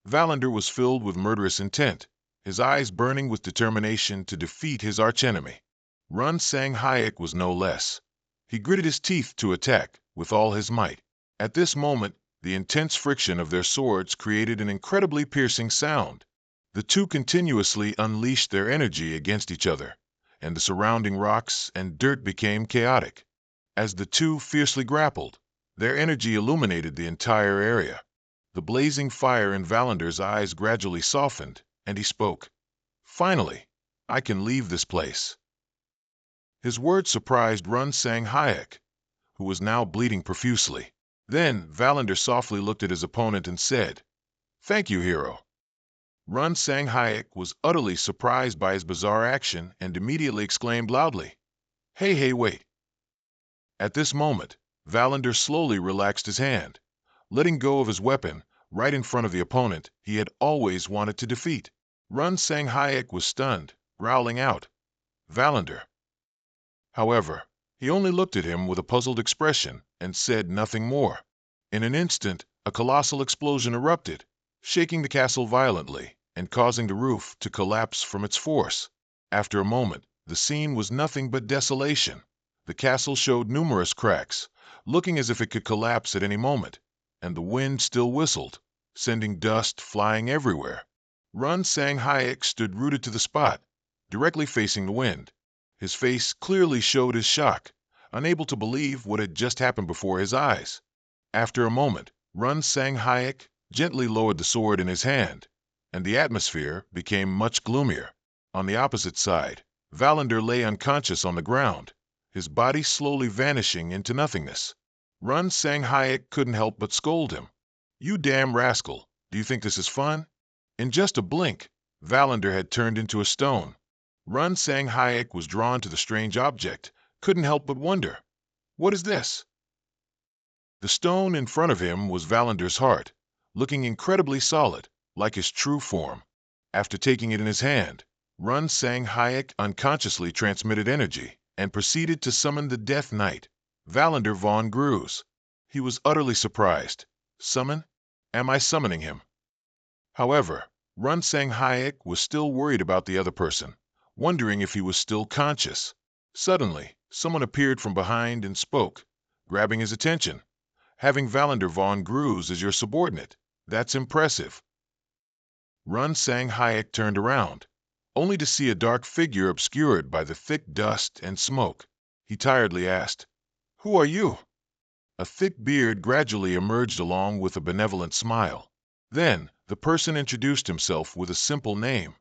Valander was filled with murderous intent, his eyes burning with determination to defeat his archenemy. Run Sang Hayek was no less. He gritted his teeth to attack with all his might. At this moment, the intense friction of their swords created an incredibly piercing sound. The two continuously unleashed their energy against each other, and the surrounding rocks and dirt became chaotic. As the two fiercely grappled, their energy illuminated the entire area. The blazing fire in Valander's eyes gradually softened, and he spoke. Finally, I can leave this place. His words surprised Run Sang Hayek, who was now bleeding profusely. Then Valander softly looked at his opponent and said, Thank you, hero. Run Sang Hayek was utterly surprised by his bizarre action and immediately exclaimed loudly, Hey, wait. At this moment, Valander slowly relaxed his hand, letting go of his weapon right in front of the opponent he had always wanted to defeat. Run Sang Hayek was stunned, growling out, Valander. However, he only looked at him with a puzzled expression and said nothing more. In an instant, a colossal explosion erupted, shaking the castle violently and causing the roof to collapse from its force. After a moment, the scene was nothing but desolation. The castle showed numerous cracks, looking as if it could collapse at any moment, and the wind still whistled, sending dust flying everywhere. Run Sang Hayek stood rooted to the spot, directly facing the wind. His face clearly showed his shock, unable to believe what had just happened before his eyes. After a moment, Run Sang Hayek gently lowered the sword in his hand, and the atmosphere became much gloomier. On the opposite side, Valander lay unconscious on the ground, his body slowly vanishing into nothingness. Run Sang Hayek couldn't help but scold him. You damn rascal, do you think this is fun? In just a blink, Valander had turned into a stone. Run Sang Hayek was drawn to the strange object, couldn't help but wonder, what is this? The stone in front of him was Valander's heart, looking incredibly solid, like his true form. After taking it in his hand, Run Sang Hayek unconsciously transmitted energy and proceeded to summon the Death Knight, Valander von Gruz. He was utterly surprised. Summon? Am I summoning him? However, Run Sang Hayek was still worried about the other person, wondering if he was still conscious. Suddenly, someone appeared from behind and spoke, grabbing his attention. Having Valander von Gruz as your subordinate, that's impressive. Run Sang Hayek turned around, only to see a dark figure obscured by the thick dust and smoke. He tiredly asked, Who are you? A thick beard gradually emerged along with a benevolent smile. Then, the person introduced himself with a simple name,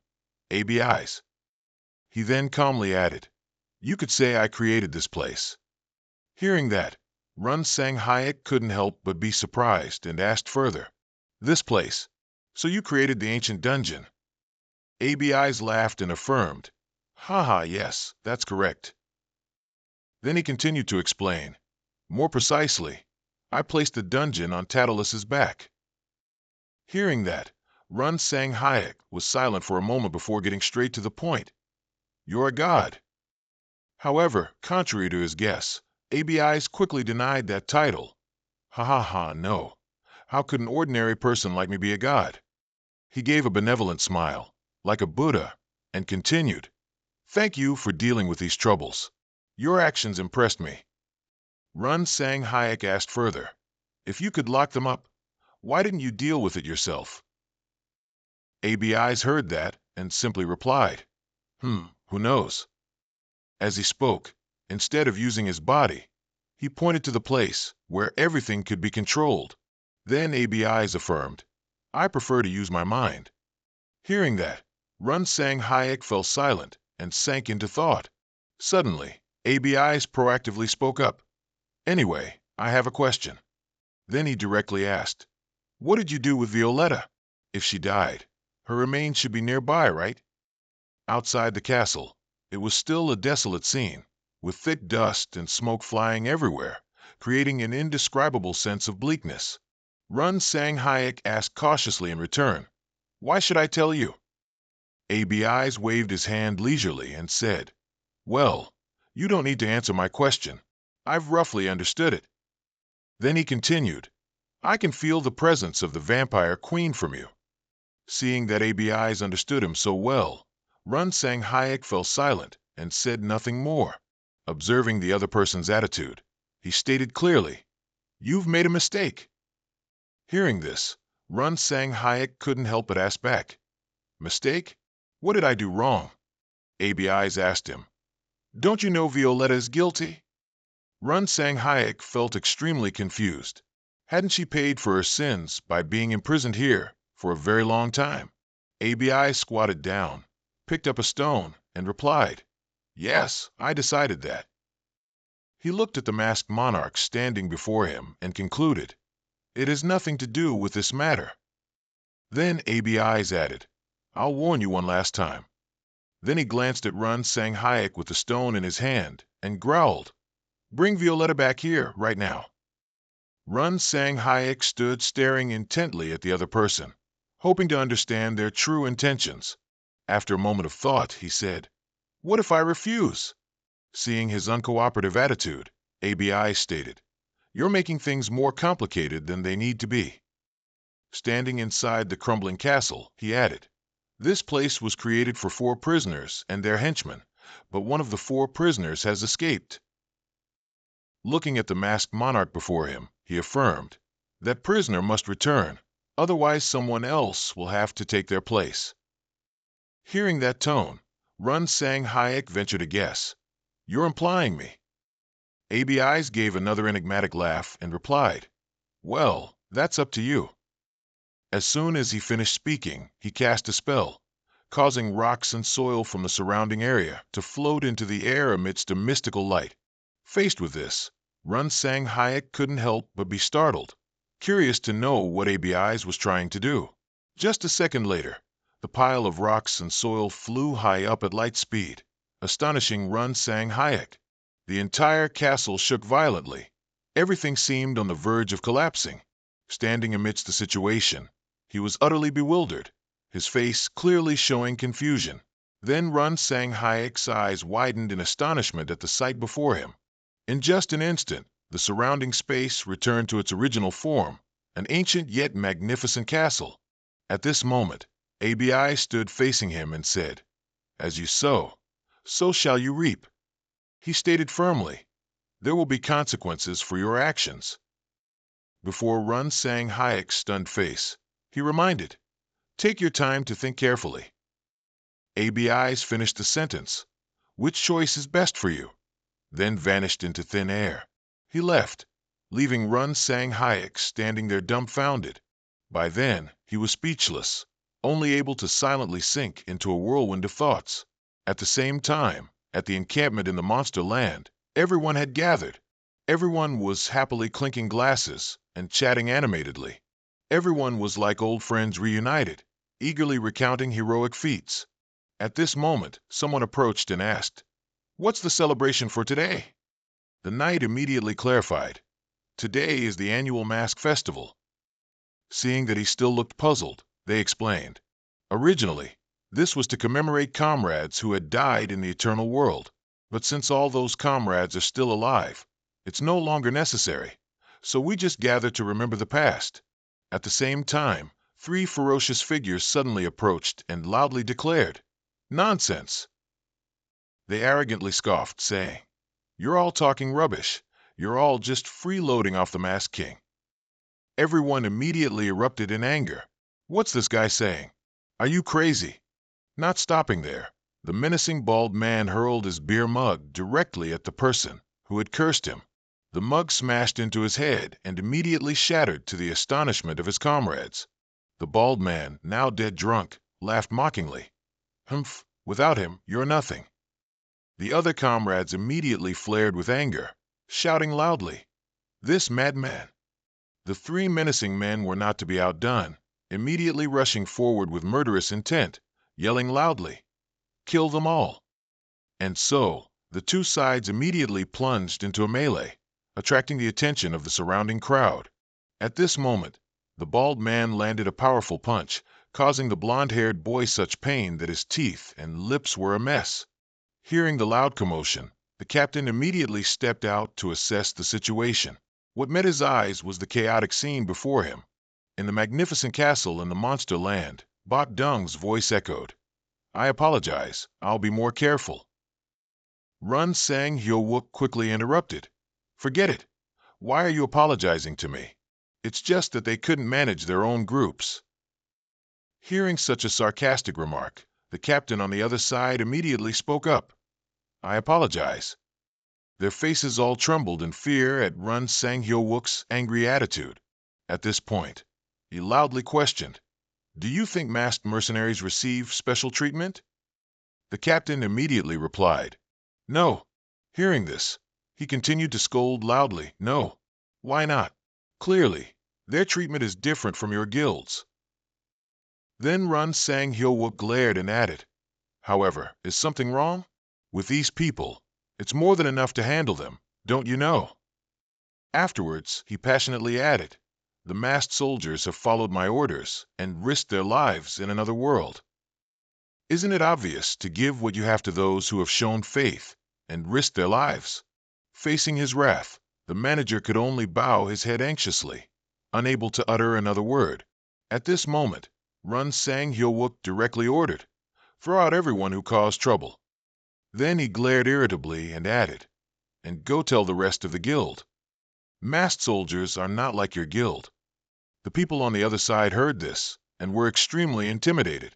ABIs. He then calmly added, You could say I created this place. Hearing that, Run Sang Hayek couldn't help but be surprised and asked further, This place? So you created the ancient dungeon? ABIs laughed and affirmed, Haha, yes, that's correct. Then he continued to explain, More precisely, I placed the dungeon on Tattalus's back. Hearing that, Run Sang Hayek was silent for a moment before getting straight to the point. You're a god. However, contrary to his guess, ABIs quickly denied that title. No. How could an ordinary person like me be a god? He gave a benevolent smile, like a Buddha, and continued, Thank you for dealing with these troubles. Your actions impressed me. Run Sang Hayek asked further, If you could lock them up, why didn't you deal with it yourself? ABIs heard that and simply replied, Who knows? As he spoke, instead of using his body, he pointed to the place where everything could be controlled. Then ABIs affirmed, I prefer to use my mind. Hearing that, Run Sang Hayek fell silent and sank into thought. Suddenly, ABIs proactively spoke up. Anyway, I have a question. Then he directly asked, what did you do with Violetta? If she died, her remains should be nearby, right? Outside the castle, it was still a desolate scene, with thick dust and smoke flying everywhere, creating an indescribable sense of bleakness. Run Sang Hayek asked cautiously in return, why should I tell you? ABIs waved his hand leisurely and said, well, you don't need to answer my question. I've roughly understood it. Then he continued, I can feel the presence of the vampire queen from you. Seeing that ABIs understood him so well, Run Sang Hayek fell silent and said nothing more. Observing the other person's attitude, he stated clearly, you've made a mistake. Hearing this, Run Sang Hayek couldn't help but ask back, mistake? What did I do wrong? ABIs asked him, don't you know Violetta is guilty? Run Sang Hayek felt extremely confused. Hadn't she paid for her sins by being imprisoned here for a very long time? ABI squatted down, picked up a stone, and replied, yes, I decided that. He looked at the masked monarch standing before him and concluded, it has nothing to do with this matter. Then ABIs added, I'll warn you one last time. Then he glanced at Run Sang Hayek with the stone in his hand and growled, bring Violetta back here right now. Run Sang Hayek stood staring intently at the other person, hoping to understand their true intentions. After a moment of thought, he said, what if I refuse? Seeing his uncooperative attitude, ABI stated, you're making things more complicated than they need to be. Standing inside the crumbling castle, he added, this place was created for 4 prisoners and their henchmen, but one of the 4 prisoners has escaped. Looking at the masked monarch before him, he affirmed, that prisoner must return, otherwise someone else will have to take their place. Hearing that tone, Run Sang Hayek ventured a guess. You're implying me. ABIs gave another enigmatic laugh and replied, well, that's up to you. As soon as he finished speaking, he cast a spell, causing rocks and soil from the surrounding area to float into the air amidst a mystical light. Faced with this, Run Sang Hayek couldn't help but be startled, curious to know what ABIs was trying to do. Just a second later, the pile of rocks and soil flew high up at light speed, astonishing Run Sang Hayek. The entire castle shook violently. Everything seemed on the verge of collapsing. Standing amidst the situation, he was utterly bewildered, his face clearly showing confusion. Then Run Sang Hayek's eyes widened in astonishment at the sight before him. In just an instant, the surrounding space returned to its original form, an ancient yet magnificent castle. At this moment, ABI stood facing him and said, as you sow, so shall you reap. He stated firmly, there will be consequences for your actions. Before Run Sang Hayek's stunned face, he reminded, take your time to think carefully. ABIs finished the sentence, which choice is best for you? Then vanished into thin air. He left, leaving Run Sang Hayek standing there dumbfounded. By then, he was speechless, only able to silently sink into a whirlwind of thoughts. At the same time, at the encampment in the monster land, everyone had gathered. Everyone was happily clinking glasses and chatting animatedly. Everyone was like old friends reunited, eagerly recounting heroic feats. At this moment, someone approached and asked, what's the celebration for today? The knight immediately clarified, today is the annual mask festival. Seeing that he still looked puzzled, they explained, originally, this was to commemorate comrades who had died in the eternal world, but since all those comrades are still alive, it's no longer necessary, so we just gather to remember the past. At the same time, 3 ferocious figures suddenly approached and loudly declared, nonsense! They arrogantly scoffed, saying, you're all talking rubbish. You're all just freeloading off the Masked King. Everyone immediately erupted in anger. What's this guy saying? Are you crazy? Not stopping there, the menacing bald man hurled his beer mug directly at the person who had cursed him. The mug smashed into his head and immediately shattered to the astonishment of his comrades. The bald man, now dead drunk, laughed mockingly. Humph, without him, you're nothing. The other comrades immediately flared with anger, shouting loudly, "This madman!" The three menacing men were not to be outdone, immediately rushing forward with murderous intent, yelling loudly, "Kill them all!" And so, the two sides immediately plunged into a melee, attracting the attention of the surrounding crowd. At this moment, the bald man landed a powerful punch, causing the blond-haired boy such pain that his teeth and lips were a mess. Hearing the loud commotion, the captain immediately stepped out to assess the situation. What met his eyes was the chaotic scene before him. In the magnificent castle in the monster land, Bot Dung's voice echoed, "I apologize. I'll be more careful." Run Sang Hyo-wook quickly interrupted, "Forget it. Why are you apologizing to me? It's just that they couldn't manage their own groups." Hearing such a sarcastic remark, the captain on the other side immediately spoke up, "I apologize." Their faces all trembled in fear at Run Sang Hyo-wook's angry attitude. At this point, he loudly questioned, "Do you think masked mercenaries receive special treatment?" The captain immediately replied, "No." Hearing this, he continued to scold loudly, "No. Why not? Clearly, their treatment is different from your guild's." Then Run Sang Hyo-wook glared and added, "However, is something wrong? With these people, it's more than enough to handle them, don't you know?" Afterwards, he passionately added, "The masked soldiers have followed my orders and risked their lives in another world. Isn't it obvious to give what you have to those who have shown faith and risked their lives?" Facing his wrath, the manager could only bow his head anxiously, unable to utter another word. At this moment, Run Sang Hyo-wook directly ordered, "Throw out everyone who caused trouble." Then he glared irritably and added, "And go tell the rest of the guild. Masked soldiers are not like your guild." The people on the other side heard this and were extremely intimidated.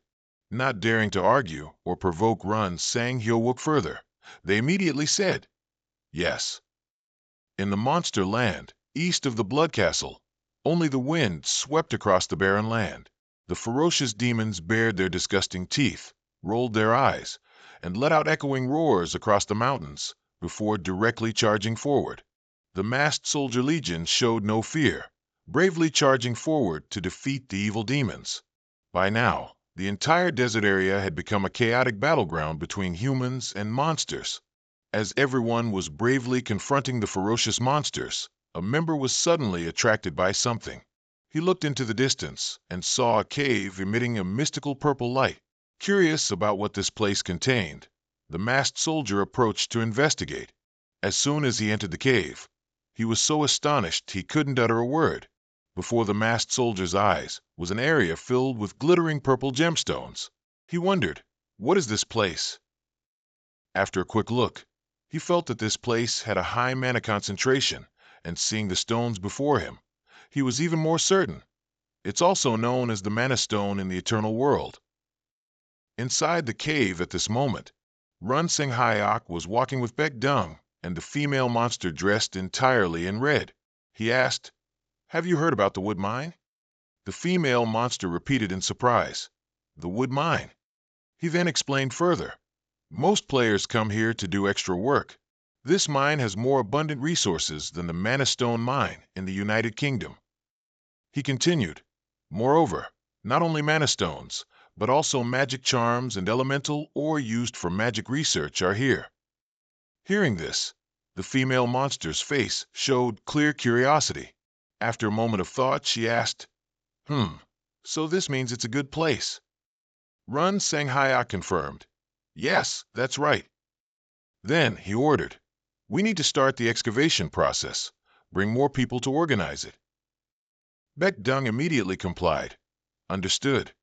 Not daring to argue or provoke Run Sang Hyo-wook further, they immediately said, "Yes." In the monster land, east of the Blood Castle, only the wind swept across the barren land. The ferocious demons bared their disgusting teeth, rolled their eyes, and let out echoing roars across the mountains before directly charging forward. The masked soldier legion showed no fear, bravely charging forward to defeat the evil demons. By now, the entire desert area had become a chaotic battleground between humans and monsters. As everyone was bravely confronting the ferocious monsters, a member was suddenly attracted by something. He looked into the distance and saw a cave emitting a mystical purple light. Curious about what this place contained, the masked soldier approached to investigate. As soon as he entered the cave, he was so astonished he couldn't utter a word. Before the masked soldier's eyes was an area filled with glittering purple gemstones. He wondered, "What is this place?" After a quick look, he felt that this place had a high mana concentration, and seeing the stones before him, he was even more certain. It's also known as the Mana Stone in the Eternal World. Inside the cave at this moment, Run Sang Hyok was walking with Baek Dung and the female monster dressed entirely in red. He asked, "Have you heard about the wood mine?" The female monster repeated in surprise, "The wood mine?" He then explained further, "Most players come here to do extra work. This mine has more abundant resources than the Mana Stone mine in the United Kingdom." He continued, "Moreover, not only mana stones, but also magic charms and elemental or used for magic research are here." Hearing this, the female monster's face showed clear curiosity. After a moment of thought, she asked, So this means it's a good place." Run Sang Hyok confirmed, "Yes, that's right." Then he ordered, "We need to start the excavation process. Bring more people to organize it." Baek Dung immediately complied. "Understood."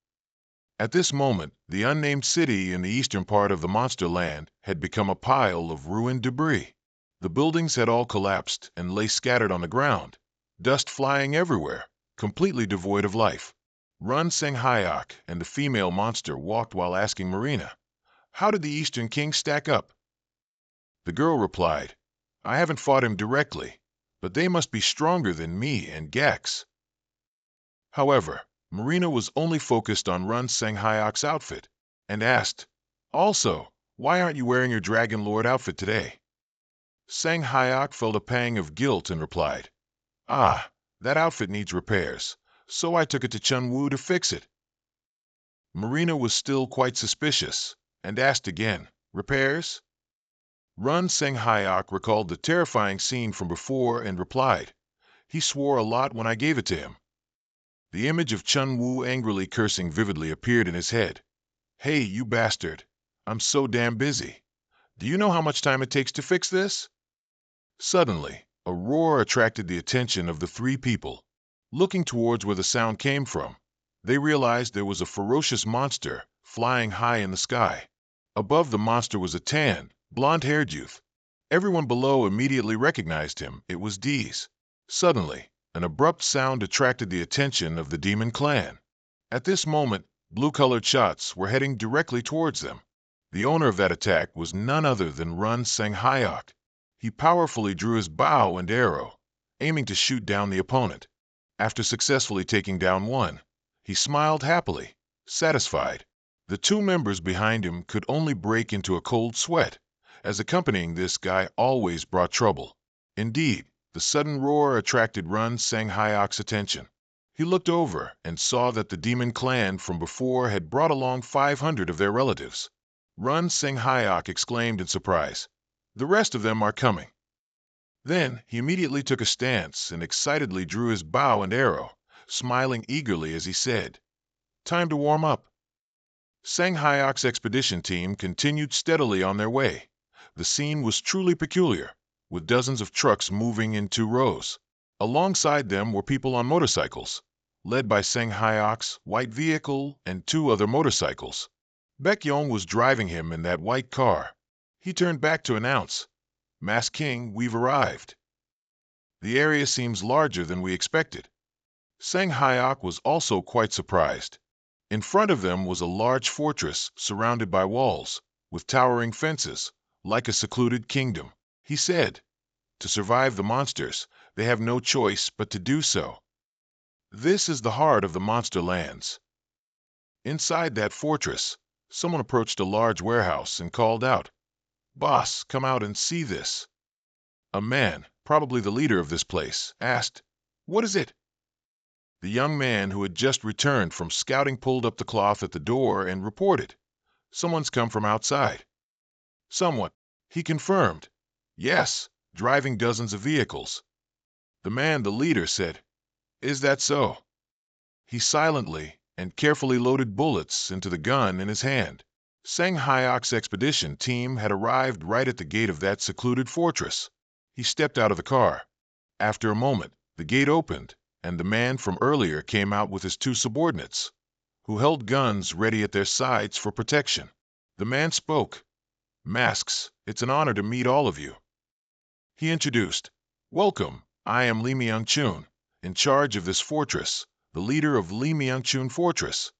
At this moment, the unnamed city in the eastern part of the monster land had become a pile of ruined debris. The buildings had all collapsed and lay scattered on the ground, dust flying everywhere, completely devoid of life. Run Sang Hyok and the female monster walked while asking Marina, "How did the Eastern King stack up?" The girl replied, "I haven't fought him directly, but they must be stronger than me and Gax." However, Marina was only focused on Run Sanghyok's outfit and asked, "Also, why aren't you wearing your Dragon Lord outfit today?" Sanghyok felt a pang of guilt and replied, "Ah, that outfit needs repairs, so I took it to Chunwoo to fix it." Marina was still quite suspicious and asked again, "Repairs?" Run Sanghyok recalled the terrifying scene from before and replied, "He swore a lot when I gave it to him." The image of Chunwoo angrily cursing vividly appeared in his head. "Hey, you bastard! I'm so damn busy. Do you know how much time it takes to fix this?" Suddenly, a roar attracted the attention of the three people. Looking towards where the sound came from, they realized there was a ferocious monster flying high in the sky. Above the monster was a tan, blonde-haired youth. Everyone below immediately recognized him. It was Deez. Suddenly, an abrupt sound attracted the attention of the demon clan. At this moment, blue-colored shots were heading directly towards them. The owner of that attack was none other than Run Sanghyok. He powerfully drew his bow and arrow, aiming to shoot down the opponent. After successfully taking down one, he smiled happily, satisfied. The two members behind him could only break into a cold sweat, as accompanying this guy always brought trouble. Indeed, the sudden roar attracted Run Sanghyok's attention. He looked over and saw that the demon clan from before had brought along 500 of their relatives. Run Sanghyok exclaimed in surprise, "The rest of them are coming." Then he immediately took a stance and excitedly drew his bow and arrow, smiling eagerly as he said, "Time to warm up." Sanghyok's expedition team continued steadily on their way. The scene was truly peculiar, with dozens of trucks moving in 2 rows. Alongside them were people on motorcycles, led by Sanghyok's white vehicle and 2 other motorcycles. Baekhyun was driving him in that white car. He turned back to announce, "Mask King, we've arrived. The area seems larger than we expected." Sanghyok was also quite surprised. In front of them was a large fortress surrounded by walls, with towering fences, like a secluded kingdom. He said, "To survive the monsters, they have no choice but to do so. This is the heart of the monster lands." Inside that fortress, someone approached a large warehouse and called out, "Boss, come out and see this." A man, probably the leader of this place, asked, "What is it?" The young man who had just returned from scouting pulled up the cloth at the door and reported, "Someone's come from outside." "Someone," he confirmed. "Yes, driving dozens of vehicles." The man, the leader, said, "Is that so?" He silently and carefully loaded bullets into the gun in his hand. Sanghyok's expedition team had arrived right at the gate of that secluded fortress. He stepped out of the car. After a moment, the gate opened, and the man from earlier came out with his 2 subordinates, who held guns ready at their sides for protection. The man spoke, "Masks, it's an honor to meet all of you." He introduced, "Welcome, I am Lee Myung-chun, in charge of this fortress, the leader of Lee Myung-chun Fortress."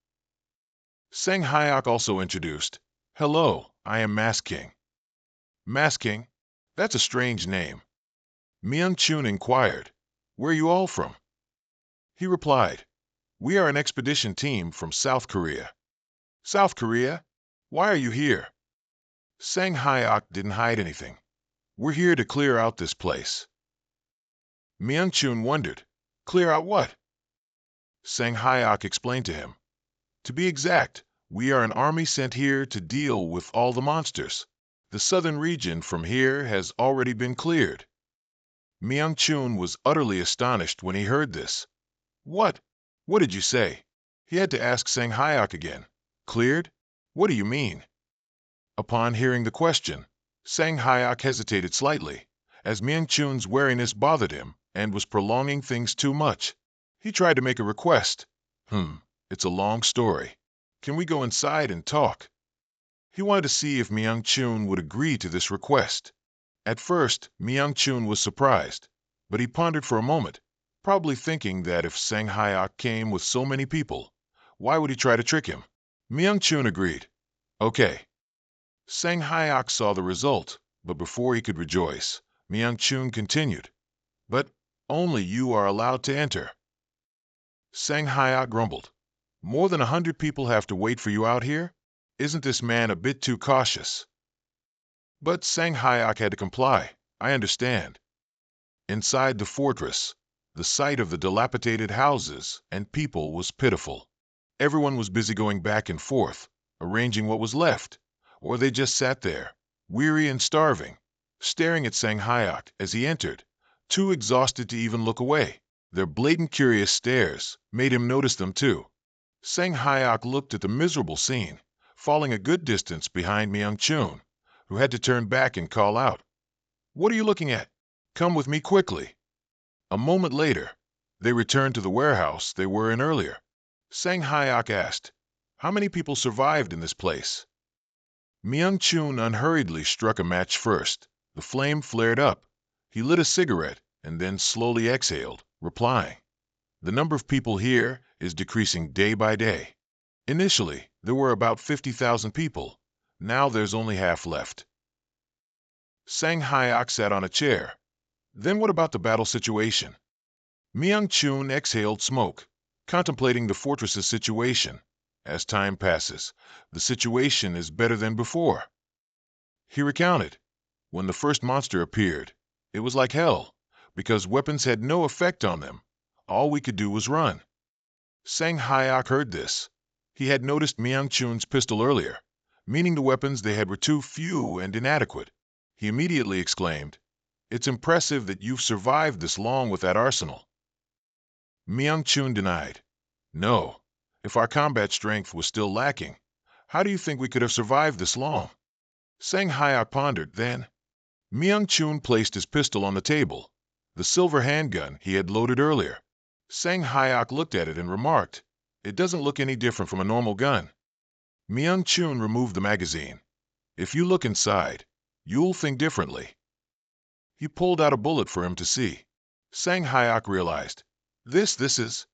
Sanghyok also introduced, "Hello, I am Mask King." "Mask King? That's a strange name." Myung-chun inquired, "Where are you all from?" He replied, "We are an expedition team from South Korea." "South Korea? Why are you here?" Sanghyok didn't hide anything. "We're here to clear out this place." Myung-chun wondered, "Clear out what?" Sanghyok explained to him, "To be exact, we are an army sent here to deal with all the monsters. The southern region from here has already been cleared." Myung-chun was utterly astonished when he heard this. "What? What did you say?" He had to ask Sanghyok again. "Cleared? What do you mean?" Upon hearing the question, Sanghyok hesitated slightly, as Myung-chun's wariness bothered him and was prolonging things too much. He tried to make a request. It's a long story. Can we go inside and talk?" He wanted to see if Myung-chun would agree to this request. At first, Myung-chun was surprised, but he pondered for a moment, probably thinking that if Sanghyok came with so many people, why would he try to trick him? Myung-chun agreed. "Okay." Sanghyok saw the result, but before he could rejoice, Myung-chun continued, "But only you are allowed to enter." Sanghyok grumbled, More than 100 people have to wait for you out here? Isn't this man a bit too cautious? But Sang Hayek had to comply. I understand. Inside the fortress, the sight of the dilapidated houses and people was pitiful. Everyone was busy going back and forth, arranging what was left, or they just sat there, weary and starving, staring at Sang Hayek as he entered, too exhausted to even look away. Their blatant curious stares made him notice them too. Sang Hayek looked at the miserable scene, falling a good distance behind Myung-chun, who had to turn back and call out, "What are you looking at? Come with me quickly." A moment later, they returned to the warehouse they were in earlier. Sang Hayek asked, "How many people survived in this place?" Myung-chun unhurriedly struck a match first. The flame flared up. He lit a cigarette and then slowly exhaled, replying, "The number of people here is decreasing day by day. Initially, there were about 50,000 people. Now there's only half left." Sang Hayek sat on a chair. "Then what about the battle situation?" Myung-chun exhaled smoke, contemplating the fortress's situation. As time passes, the situation is better than before. He recounted. When the first monster appeared, it was like hell, because weapons had no effect on them. All we could do was run. Sang Hayek heard this. He had noticed Myung-chun's pistol earlier, meaning the weapons they had were too few and inadequate. He immediately exclaimed, "It's impressive that you've survived this long with that arsenal." Myung-chun denied. "No. If our combat strength was still lacking, how do you think we could have survived this long?" Sang Hayek pondered. Then Myung-chun placed his pistol on the table, the silver handgun he had loaded earlier. Sang Hayek looked at it and remarked, "It doesn't look any different from a normal gun." Myung-chun removed the magazine. "If you look inside, you'll think differently." He pulled out a bullet for him to see. Sang Hayek realized, This is...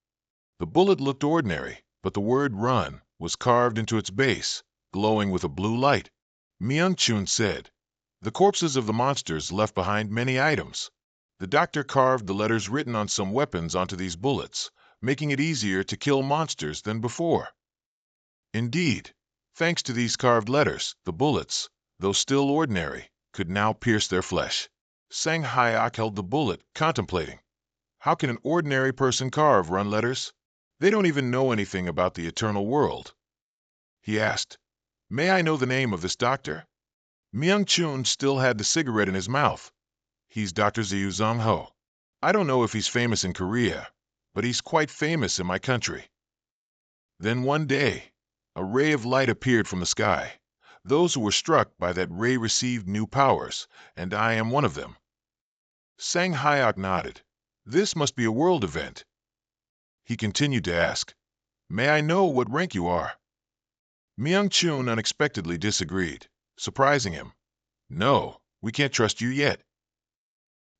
The bullet looked ordinary, but the word run was carved into its base, glowing with a blue light. Myung-chun said, "The corpses of the monsters left behind many items. The doctor carved the letters written on some weapons onto these bullets, making it easier to kill monsters than before." Indeed, thanks to these carved letters, the bullets, though still ordinary, could now pierce their flesh. Sang Hayek held the bullet, contemplating. How can an ordinary person carve run letters? They don't even know anything about the eternal world. He asked, "May I know the name of this doctor?" Myung-chun still had the cigarette in his mouth. "He's Dr. Ziyu Zhang-ho. I don't know if he's famous in Korea, but he's quite famous in my country." Then one day, a ray of light appeared from the sky. Those who were struck by that ray received new powers, and I am one of them. Sang Hayek nodded. "This must be a world event." He continued to ask, "May I know what rank you are?" Myung-chun unexpectedly disagreed, surprising him. "No, we can't trust you yet."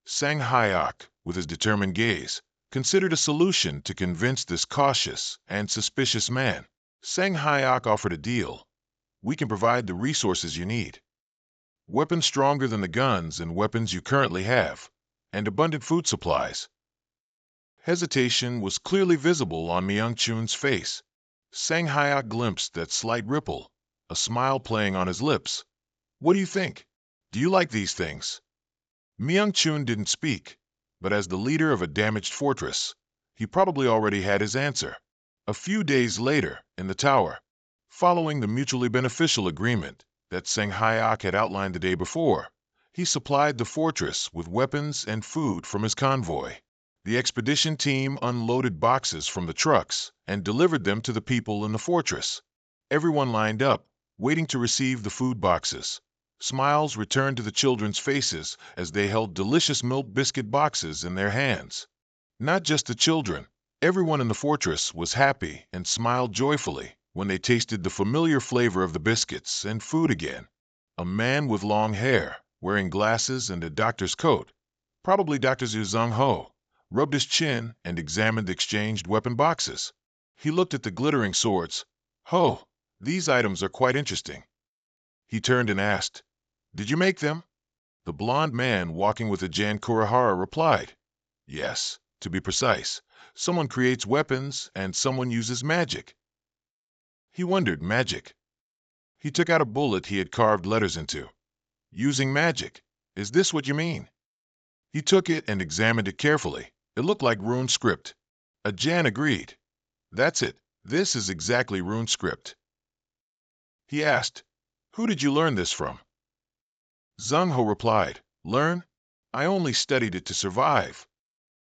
Sang Hayek, with his determined gaze, considered a solution to convince this cautious and suspicious man. Sang Hayek offered a deal. "We can provide the resources you need. Weapons stronger than the guns and weapons you currently have, and abundant food supplies." Hesitation was clearly visible on Myung-chun's face. Sang Hayek glimpsed that slight ripple, a smile playing on his lips. "What do you think? Do you like these things?" Myung-chun didn't speak, but as the leader of a damaged fortress, he probably already had his answer. A few days later, in the tower, following the mutually beneficial agreement that Sang Hayek had outlined the day before, he supplied the fortress with weapons and food from his convoy. The expedition team unloaded boxes from the trucks and delivered them to the people in the fortress. Everyone lined up, waiting to receive the food boxes. Smiles returned to the children's faces as they held delicious milk biscuit boxes in their hands. Not just the children, everyone in the fortress was happy and smiled joyfully when they tasted the familiar flavor of the biscuits and food again. A man with long hair, wearing glasses and a doctor's coat, probably Dr. Zhu Zhang-ho, rubbed his chin and examined the exchanged weapon boxes. He looked at the glittering swords. "Ho, these items are quite interesting." He turned and asked, "Did you make them?" The blond man walking with the Jan Kurihara replied, "Yes, to be precise. Someone creates weapons and someone uses magic." He wondered, magic. He took out a bullet he had carved letters into. Using magic. Is this what you mean? He took it and examined it carefully. It looked like rune script. Jan agreed. That's it. This is exactly rune script. He asked, who did you learn this from? Zhang Ho replied, learn? I only studied it to survive.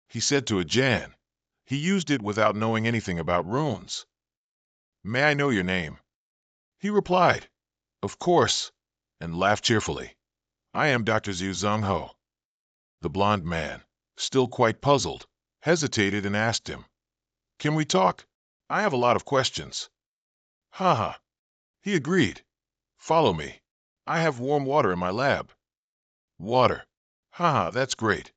He said to Jan. He used it without knowing anything about runes. May I know your name? He replied, of course, and laughed cheerfully. I am Dr. Zhu Zhang Ho. The blond man, still quite puzzled, hesitated and asked him, can we talk? I have a lot of questions. Haha. He agreed. Follow me. I have warm water in my lab. Water. Haha, that's great.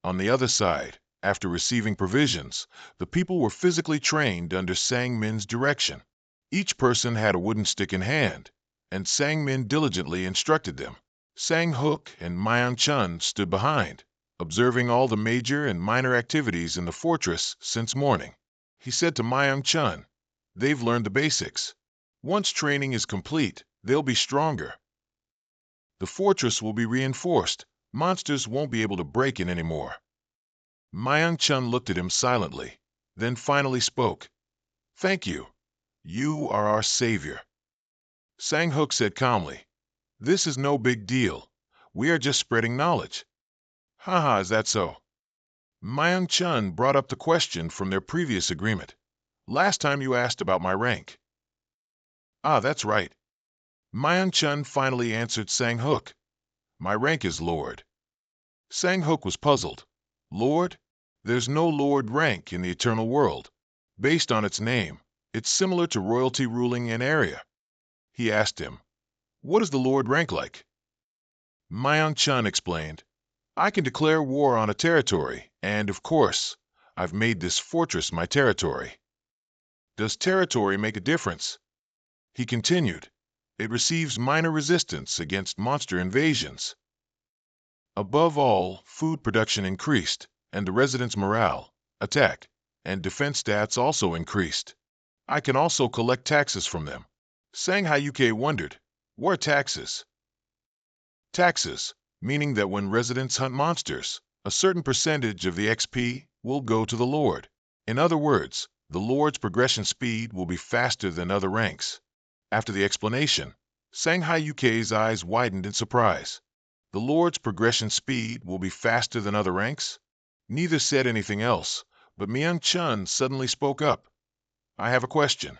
On the other side, after receiving provisions, the people were physically trained under Sang Min's direction. Each person had a wooden stick in hand, and Sang Min diligently instructed them. Sang Hook and Myung Chun stood behind, observing all the major and minor activities in the fortress since morning. He said to Myung Chun, they've learned the basics. Once training is complete, they'll be stronger. The fortress will be reinforced. Monsters won't be able to break in anymore. Myung Chun looked at him silently, then finally spoke. Thank you. You are our savior. Sang Hook said calmly, this is no big deal. We are just spreading knowledge. Haha, is that so? Myung Chun brought up the question from their previous agreement. Last time you asked about my rank. Ah, that's right. Myung Chun finally answered Sang Hook. My rank is Lord. Sang Hook was puzzled. Lord? There's no Lord rank in the eternal world. Based on its name, it's similar to royalty ruling an area. He asked him, what is the Lord rank like? Myung Chun explained, I can declare war on a territory, and of course, I've made this fortress my territory. Does territory make a difference? He continued, it receives minor resistance against monster invasions. Above all, food production increased, and the residents' morale, attack, and defense stats also increased. I can also collect taxes from them. Shanghai UK wondered, what are taxes? Taxes, meaning that when residents hunt monsters, a certain percentage of the XP will go to the Lord. In other words, the Lord's progression speed will be faster than other ranks. After the explanation, Shanghai UK's eyes widened in surprise. The Lord's progression speed will be faster than other ranks? Neither said anything else, but Myung Chun suddenly spoke up. I have a question.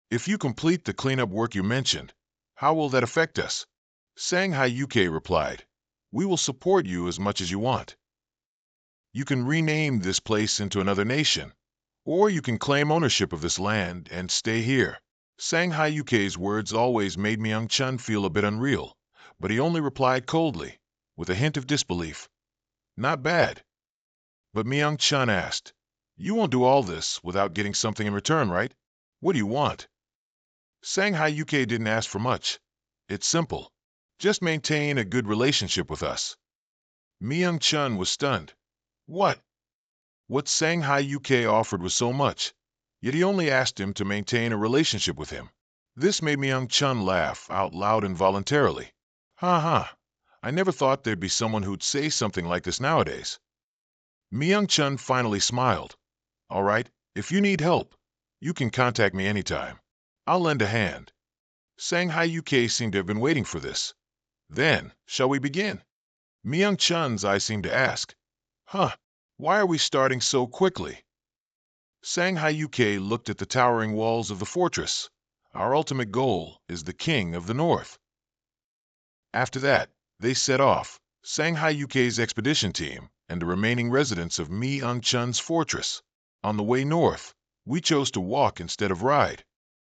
If you complete the cleanup work you mentioned, how will that affect us? Shanghai UK replied, we will support you as much as you want. You can rename this place into another nation, or you can claim ownership of this land and stay here. Shanghai UK's words always made Myung Chun feel a bit unreal, but he only replied coldly, with a hint of disbelief. Not bad. But Myung Chun asked, you won't do all this without getting something in return, right? What do you want? Shanghai UK didn't ask for much. It's simple. Just maintain a good relationship with us. Myung Chun was stunned. What? What Shanghai UK offered was so much, yet he only asked him to maintain a relationship with him. This made Myung Chun laugh out loud involuntarily. Ha ha, I never thought there'd be someone who'd say something like this nowadays. Myung Chun finally smiled. All right, if you need help, you can contact me anytime. I'll lend a hand. Shanghai UK seemed to have been waiting for this. Then, shall we begin? Myung Chun's eyes seemed to ask, why are we starting so quickly? Shanghai UK looked at the towering walls of the fortress. Our ultimate goal is the King of the North. After that, they set off, Shanghai UK's expedition team and the remaining residents of Myung Chun's fortress. On the way north, we chose to walk instead of ride.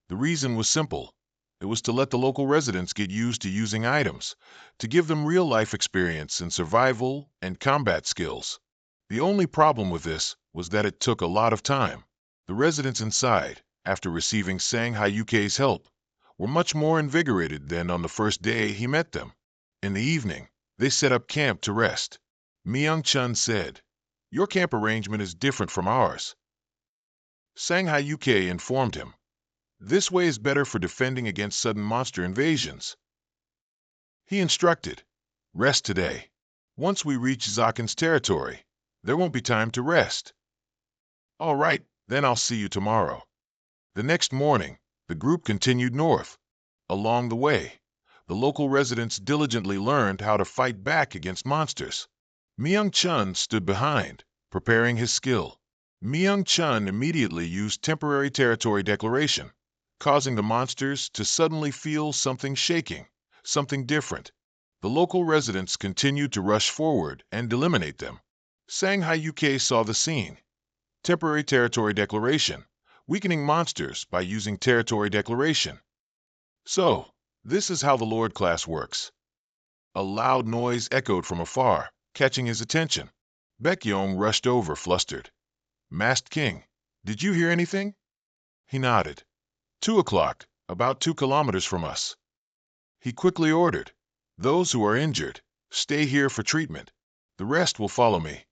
The reason was simple. It was to let the local residents get used to using items, to give them real-life experience in survival and combat skills. The only problem with this was that it took a lot of time. The residents inside, after receiving Shanghai UK's help, were much more invigorated than on the first day he met them. In the evening, they set up camp to rest. Myung Chun said, your camp arrangement is different from ours. Shanghai UK informed him, This way is better for defending against sudden monster invasions. He instructed, rest today. Once we reach Zakin's territory, there won't be time to rest. All right, then I'll see you tomorrow. The next morning, the group continued north. Along the way, the local residents diligently learned how to fight back against monsters. Myung-chun stood behind, preparing his skill. Myung-chun immediately used temporary territory declaration, causing the monsters to suddenly feel something shaking, something different. The local residents continued to rush forward and eliminate them. Sang-Hyuk saw the scene. Temporary territory declaration, weakening monsters by using territory declaration. So, this is how the Lord class works. A loud noise echoed from afar, catching his attention. Baekhyong rushed over, flustered. Masked King, did you hear anything? He nodded. 2 o'clock, about 2 kilometers from us. He quickly ordered, those who are injured, stay here for treatment. The rest will follow me.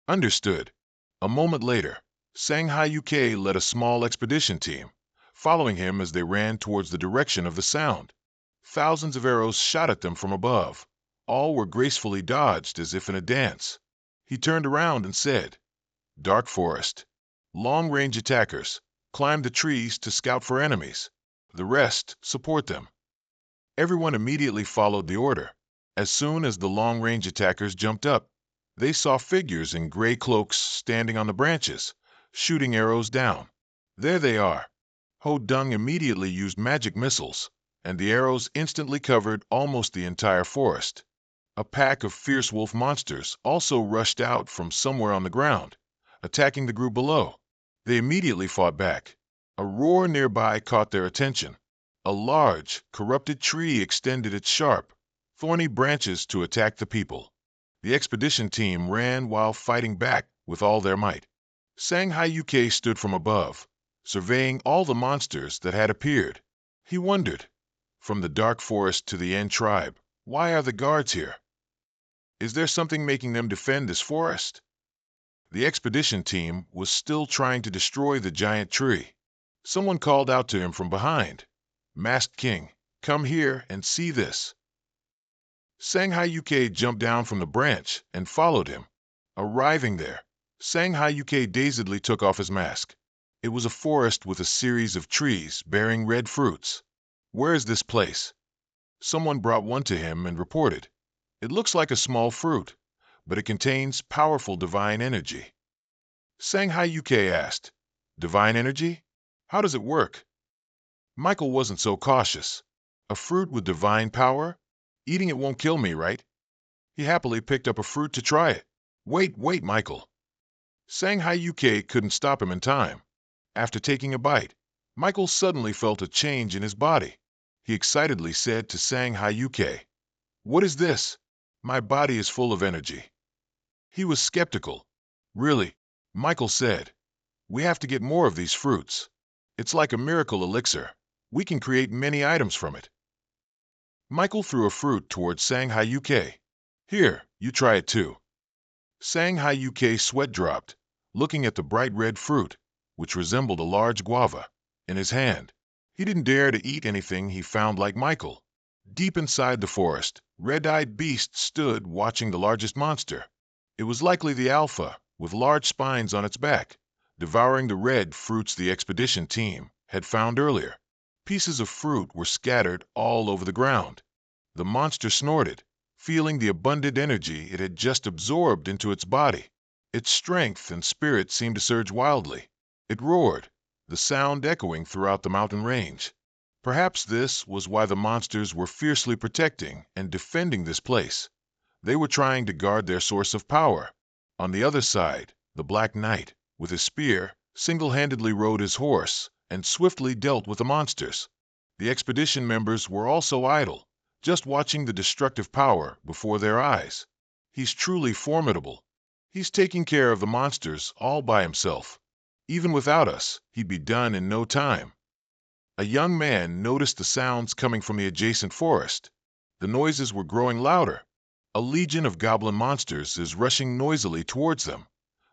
Understood. A moment later, Sang-Hyuk led a small expedition team, following him as they ran towards the direction of the sound. Thousands of arrows shot at them from above. All were gracefully dodged as if in a dance. He turned around and said, Dark Forest. Long-range attackers, climb the trees to scout for enemies. The rest, support them. Everyone immediately followed the order. As soon as the long-range attackers jumped up, they saw figures in gray cloaks standing on the branches, shooting arrows down. There they are. Ho Dung immediately used magic missiles, and the arrows instantly covered almost the entire forest. A pack of fierce wolf monsters also rushed out from somewhere on the ground, attacking the group below. They immediately fought back. A roar nearby caught their attention. A large, corrupted tree extended its sharp, thorny branches to attack the people. The expedition team ran while fighting back with all their might. Sang-Hyuk stood from above, surveying all the monsters that had appeared. He wondered, from the dark forest to the Yen tribe, why are the guards here? Is there something making them defend this forest? The expedition team was still trying to destroy the giant tree. Someone called out to him from behind, Masked King, come here and see this. Sang-Hyuk jumped down from the branch and followed him. Arriving there, Sang-Hyuk dazedly took off his mask. It was a forest with a series of trees bearing red fruits. Where is this place? Someone brought one to him and reported, it looks like a small fruit, but it contains powerful divine energy. Sang-Hyuk asked, Divine energy? How does it work? Michael wasn't so cautious. A fruit with divine power? Eating it won't kill me, right? He happily picked up a fruit to try it. Wait, Michael. Sang-Hyuk couldn't stop him in time. After taking a bite, Michael suddenly felt a change in his body. He excitedly said to Sang-Hyuk, What is this? My body is full of energy. He was skeptical. Really? Michael said, We have to get more of these fruits. It's like a miracle elixir. We can create many items from it. Michael threw a fruit towards Sang-Hyuk. Here, you try it too. Sang-Hyuk sweat dropped, looking at the bright red fruit, which resembled a large guava, in his hand. He didn't dare to eat anything he found like Michael. Deep inside the forest, red-eyed beasts stood watching the largest monster. It was likely the alpha, with large spines on its back, devouring the red fruits the expedition team had found earlier. Pieces of fruit were scattered all over the ground. The monster snorted, feeling the abundant energy it had just absorbed into its body. Its strength and spirit seemed to surge wildly. It roared, the sound echoing throughout the mountain range. Perhaps this was why the monsters were fiercely protecting and defending this place. They were trying to guard their source of power. On the other side, the Black Knight, with his spear, single-handedly rode his horse and swiftly dealt with the monsters. The expedition members were also idle, just watching the destructive power before their eyes. He's truly formidable. He's taking care of the monsters all by himself. Even without us, he'd be done in no time. A young man noticed the sounds coming from the adjacent forest. The noises were growing louder. A legion of goblin monsters is rushing noisily towards them.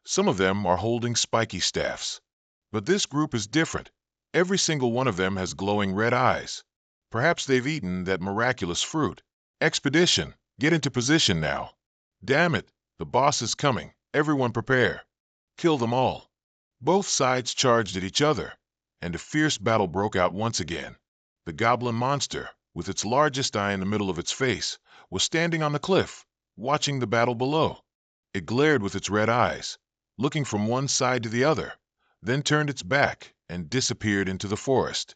Some of them are holding spiky staffs. But this group is different. Every single one of them has glowing red eyes. Perhaps they've eaten that miraculous fruit. Expedition, get into position now. Damn it, the boss is coming. Everyone prepare. Kill them all. Both sides charged at each other, and a fierce battle broke out once again. The goblin monster, with its largest eye in the middle of its face, was standing on the cliff, watching the battle below. It glared with its red eyes, looking from one side to the other, then turned its back and disappeared into the forest.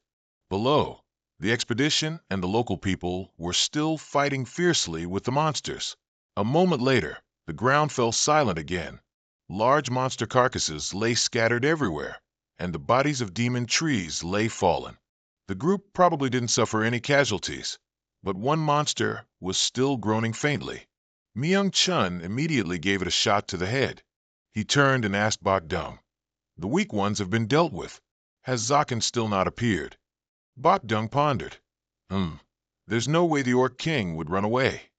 Below, the expedition and the local people were still fighting fiercely with the monsters. A moment later, the ground fell silent again. Large monster carcasses lay scattered everywhere, and the bodies of demon trees lay fallen. The group probably didn't suffer any casualties, but one monster was still groaning faintly. Myung-chun immediately gave it a shot to the head. He turned and asked Bok-dung, "The weak ones have been dealt with. Has Zaken still not appeared?" Bok-dung pondered. There's no way the Orc King would run away.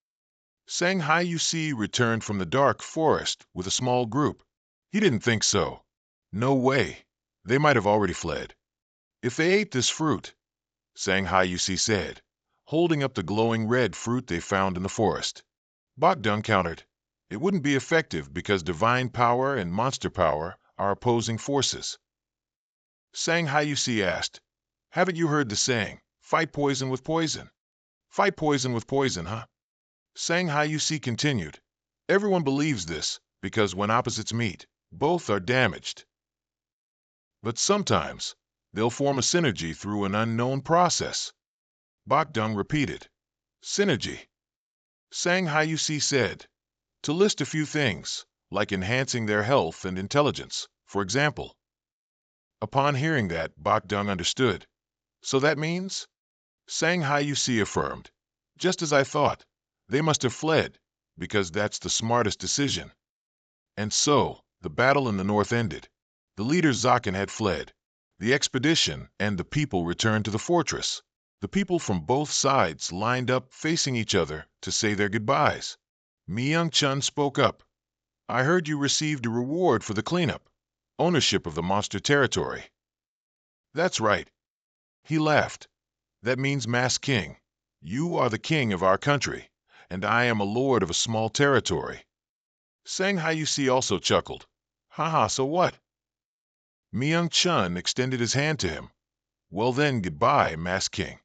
Shanghai Yusi returned from the dark forest with a small group. He didn't think so. No way. They might have already fled. If they ate this fruit, Shanghai Yusi said, holding up the glowing red fruit they found in the forest. Bok-dung countered, "It wouldn't be effective because divine power and monster power are opposing forces." Shanghai Yusi asked, "Haven't you heard the saying, fight poison with poison? Fight poison with poison, huh?" Shanghai Yusi continued, "Everyone believes this because when opposites meet, both are damaged. But sometimes, they'll form a synergy through an unknown process." Bok-dung repeated, "Synergy." Shanghai Yusi said, "To list a few things, like enhancing their health and intelligence, for example." Upon hearing that, Bok-dung understood. "So that means?" Shanghai Yusi affirmed, "Just as I thought. They must have fled, because that's the smartest decision." And so, the battle in the north ended. The leader Zaken had fled. The expedition and the people returned to the fortress. The people from both sides lined up facing each other to say their goodbyes. Myung-chun spoke up. "I heard you received a reward for the cleanup, ownership of the monster territory." "That's right." He laughed. "That means Mass King. You are the king of our country, and I am a lord of a small territory." Shanghai Yusi also chuckled. "Haha, so what?" Myung-chun extended his hand to him. "Well then, goodbye, Mass King."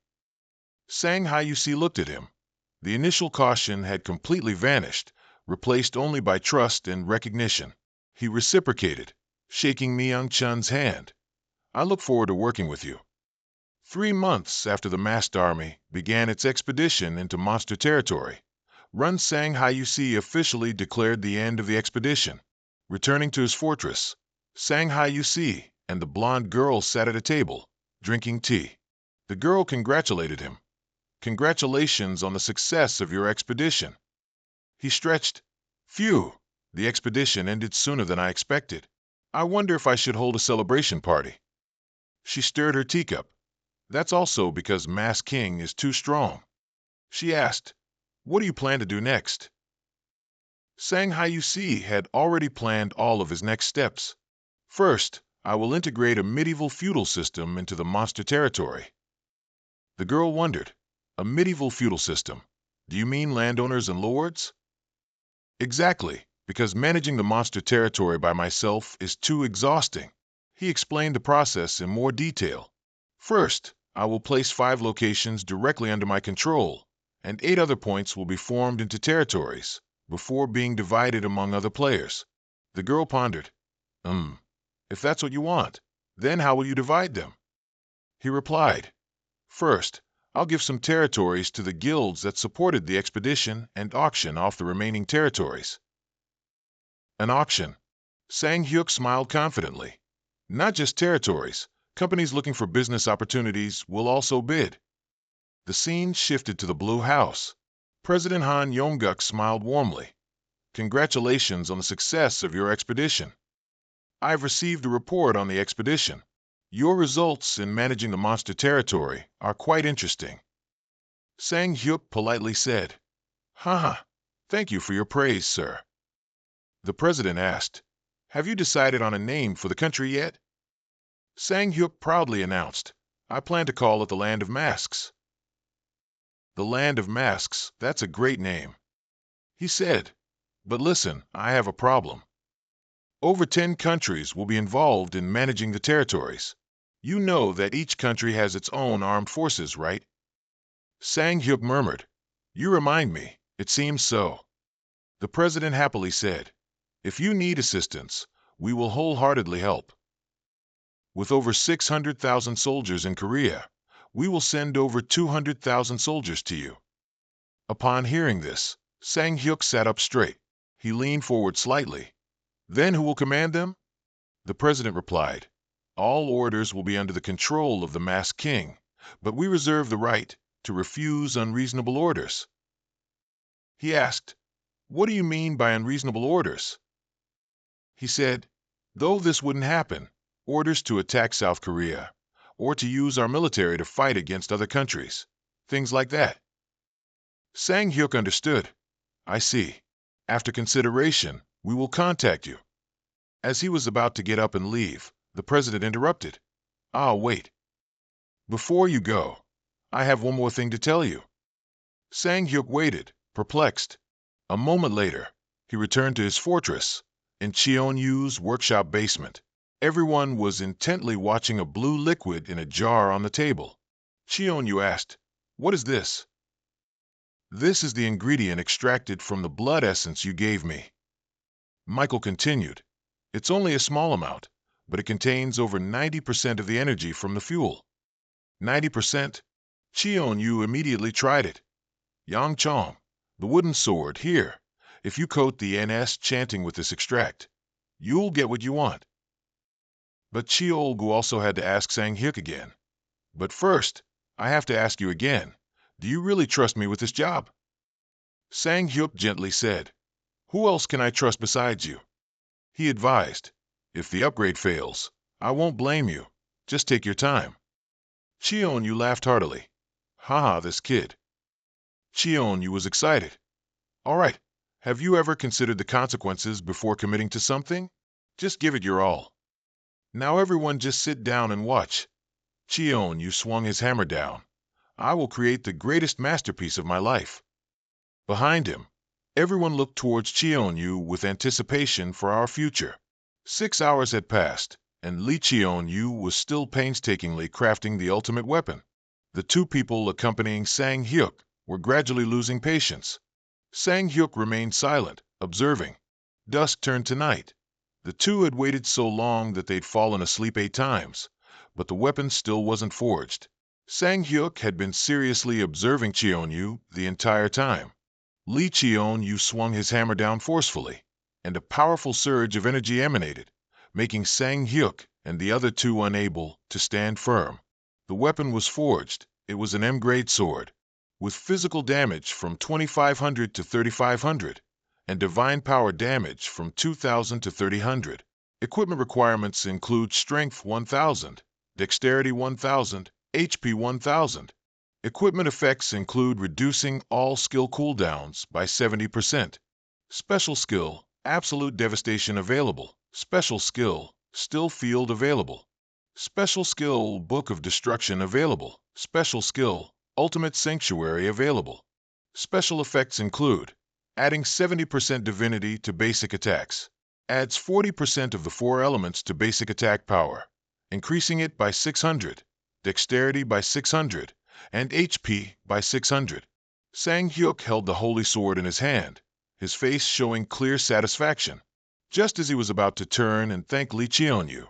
Shanghai Yusi looked at him. The initial caution had completely vanished, replaced only by trust and recognition. He reciprocated, shaking Myung-chun's hand. "I look forward to working with you." 3 months after the masked army began its expedition into monster territory, Shanghai Yusi officially declared the end of the expedition. Returning to his fortress, Shanghai Yusi and the blonde girl sat at a table, drinking tea. The girl congratulated him. "Congratulations on the success of your expedition." He stretched. "Phew, the expedition ended sooner than I expected. I wonder if I should hold a celebration party." She stirred her teacup. "That's also because Mass King is too strong." She asked, "What do you plan to do next?" Shanghai Yusi had already planned all of his next steps. "First, I will integrate a medieval feudal system into the monster territory." The girl wondered, "A medieval feudal system? Do you mean landowners and lords?" "Exactly, because managing the monster territory by myself is too exhausting." He explained the process in more detail. "First, I will place 5 locations directly under my control, and 8 other points will be formed into territories, before being divided among other players." The girl pondered. If that's what you want, then how will you divide them?" He replied, "First, I'll give some territories to the guilds that supported the expedition and auction off the remaining territories." An auction. Sang Hyuk smiled confidently. "Not just territories. Companies looking for business opportunities will also bid." The scene shifted to the Blue House. President Han Yong-guk smiled warmly. "Congratulations on the success of your expedition. I've received a report on the expedition. Your results in managing the monster territory are quite interesting." Sang Hyuk politely said, "Haha, thank you for your praise, sir." The president asked, "Have you decided on a name for the country yet?" Sang Hyuk proudly announced, "I plan to call it the Land of Masks." The Land of Masks, that's a great name. He said, "But listen, I have a problem. Over 10 countries will be involved in managing the territories. You know that each country has its own armed forces, right?" Sang Hyuk murmured, "You remind me, it seems so." The president happily said, "If you need assistance, we will wholeheartedly help. With over 600,000 soldiers in Korea, we will send over 200,000 soldiers to you." Upon hearing this, Sang Hyuk sat up straight. He leaned forward slightly. "Then who will command them?" The president replied, "All orders will be under the control of the Masked King, but we reserve the right to refuse unreasonable orders." He asked, "What do you mean by unreasonable orders?" He said, "Though this wouldn't happen, orders to attack South Korea, or to use our military to fight against other countries, things like that." Sang Hyuk understood. "I see. After consideration, we will contact you." As he was about to get up and leave, the president interrupted. "Ah, wait. Before you go, I have one more thing to tell you." Sang Hyuk waited, perplexed. A moment later, he returned to his fortress, in Cheon-Yu's workshop basement. Everyone was intently watching a blue liquid in a jar on the table. Cheon-Yu asked, "What is this?" "This is the ingredient extracted from the blood essence you gave me." Michael continued, "It's only a small amount, but it contains over 90% of the energy from the fuel." 90%? Cheon-Yu immediately tried it. "Yang Chong, the wooden sword, here. If you coat the NS chanting with this extract, you'll get what you want." But Cheol-Gu also had to ask Sang Hyuk again. "But first, I have to ask you again. Do you really trust me with this job?" Sang Hyuk gently said, "Who else can I trust besides you?" He advised, "If the upgrade fails, I won't blame you. Just take your time." Cheon-Yu laughed heartily. "Haha, this kid." Cheon-Yu was excited. "All right, have you ever considered the consequences before committing to something? Just give it your all. Now everyone just sit down and watch." Cheon-Yu swung his hammer down. "I will create the greatest masterpiece of my life." Behind him, everyone looked towards Cheon-Yu with anticipation for our future. 6 hours had passed, and Lee Cheon-Yu was still painstakingly crafting the ultimate weapon. The two people accompanying Sang Hyuk were gradually losing patience. Sang Hyuk remained silent, observing. Dusk turned to night. The two had waited so long that they'd fallen asleep 8 times, but the weapon still wasn't forged. Sang Hyuk had been seriously observing Cheon-Yu the entire time. Lee Cheon-Yu swung his hammer down forcefully, and a powerful surge of energy emanated, making Sang Hyuk and the other two unable to stand firm. The weapon was forged. It was an M-grade sword, with physical damage from 2,500 to 3,500, and divine power damage from 2,000 to 3,000. Equipment requirements include strength 1,000, dexterity 1,000, HP 1,000. Equipment effects include reducing all skill cooldowns by 70%. Special skill, absolute devastation available. Special skill, still field available. Special skill, book of destruction available. Special skill, ultimate sanctuary available. Special effects include adding 70% divinity to basic attacks. Adds 40% of the 4 elements to basic attack power, increasing it by 600, dexterity by 600, and HP by 600. Sang Hyuk held the holy sword in his hand, his face showing clear satisfaction. Just as he was about to turn and thank Lee Cheon-Yu,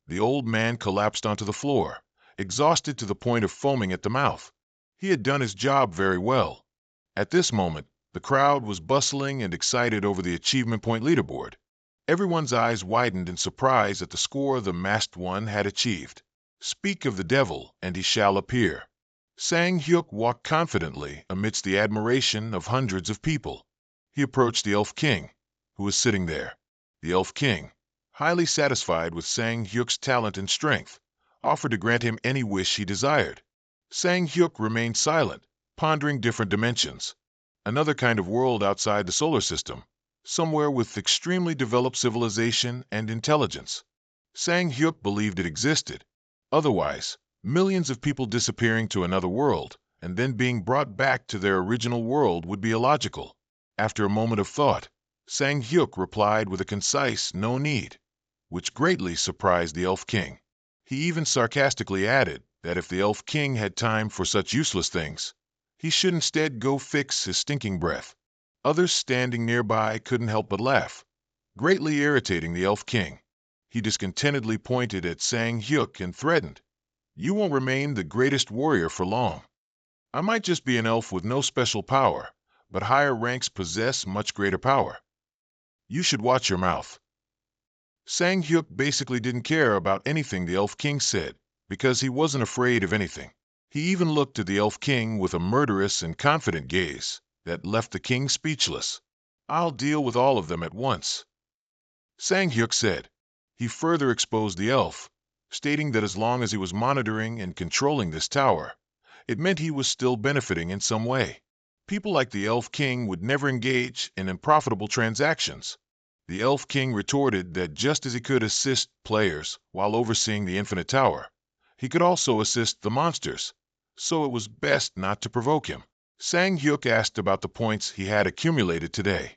the old man collapsed onto the floor, exhausted to the point of foaming at the mouth. He had done his job very well. At this moment, the crowd was bustling and excited over the achievement point leaderboard. Everyone's eyes widened in surprise at the score the masked one had achieved. Speak of the devil, and he shall appear. Sang Hyuk walked confidently amidst the admiration of hundreds of people. He approached the Elf King, who was sitting there. The Elf King, highly satisfied with Sang Hyuk's talent and strength, offered to grant him any wish he desired. Sang Hyuk remained silent, pondering different dimensions. Another kind of world outside the solar system, somewhere with extremely developed civilization and intelligence. Sang Hyuk believed it existed. Otherwise, millions of people disappearing to another world and then being brought back to their original world would be illogical. After a moment of thought, Sang Hyuk replied with a concise "no need," which greatly surprised the Elf King. He even sarcastically added that if the Elf King had time for such useless things, he should instead go fix his stinking breath. Others standing nearby couldn't help but laugh, greatly irritating the Elf King. He discontentedly pointed at Sang Hyuk and threatened, "You won't remain the greatest warrior for long. I might just be an elf with no special power, but higher ranks possess much greater power. You should watch your mouth." Sang Hyuk basically didn't care about anything the Elf King said, because he wasn't afraid of anything. He even looked at the Elf King with a murderous and confident gaze that left the king speechless. "I'll deal with all of them at once," Sang Hyuk said. He further exposed the elf, stating that as long as he was monitoring and controlling this tower, it meant he was still benefiting in some way. People like the Elf King would never engage in unprofitable transactions. The Elf King retorted that just as he could assist players while overseeing the Infinite Tower, he could also assist the monsters, so it was best not to provoke him. Sang Hyuk asked about the points he had accumulated today.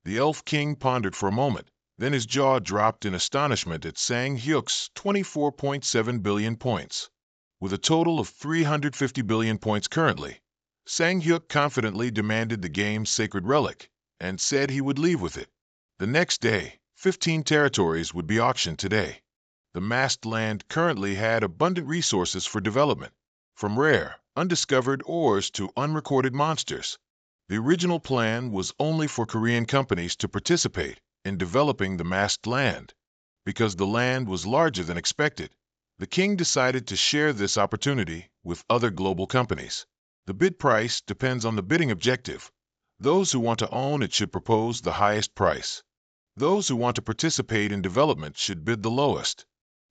The Elf King pondered for a moment, then his jaw dropped in astonishment at Sang Hyuk's 24.7 billion points. With a total of 350 billion points currently, Sang Hyuk confidently demanded the game's sacred relic and said he would leave with it. The next day, 15 territories would be auctioned today. The masked land currently had abundant resources for development, from rare, undiscovered ores to unrecorded monsters. The original plan was only for Korean companies to participate in developing the masked land. Because the land was larger than expected, the king decided to share this opportunity with other global companies. The bid price depends on the bidding objective. Those who want to own it should propose the highest price. Those who want to participate in development should bid the lowest.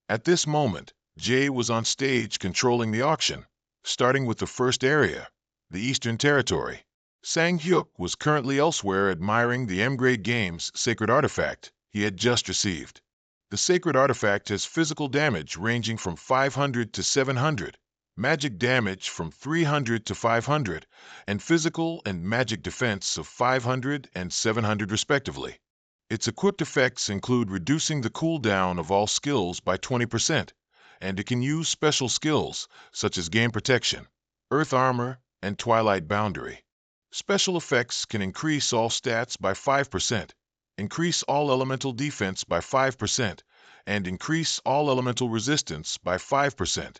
At this moment, Jay was on stage controlling the auction, starting with the first area, the Eastern Territory. Sang Hyuk was currently elsewhere admiring the M-Grade Games sacred artifact he had just received. The sacred artifact has physical damage ranging from 500 to 700, magic damage from 300 to 500, and physical and magic defense of 500 and 700 respectively. Its equipped effects include reducing the cooldown of all skills by 20%, and it can use special skills such as Game Protection, Earth Armor, and Twilight Boundary. Special effects can increase all stats by 5%, increase all elemental defense by 5%, and increase all elemental resistance by 5%.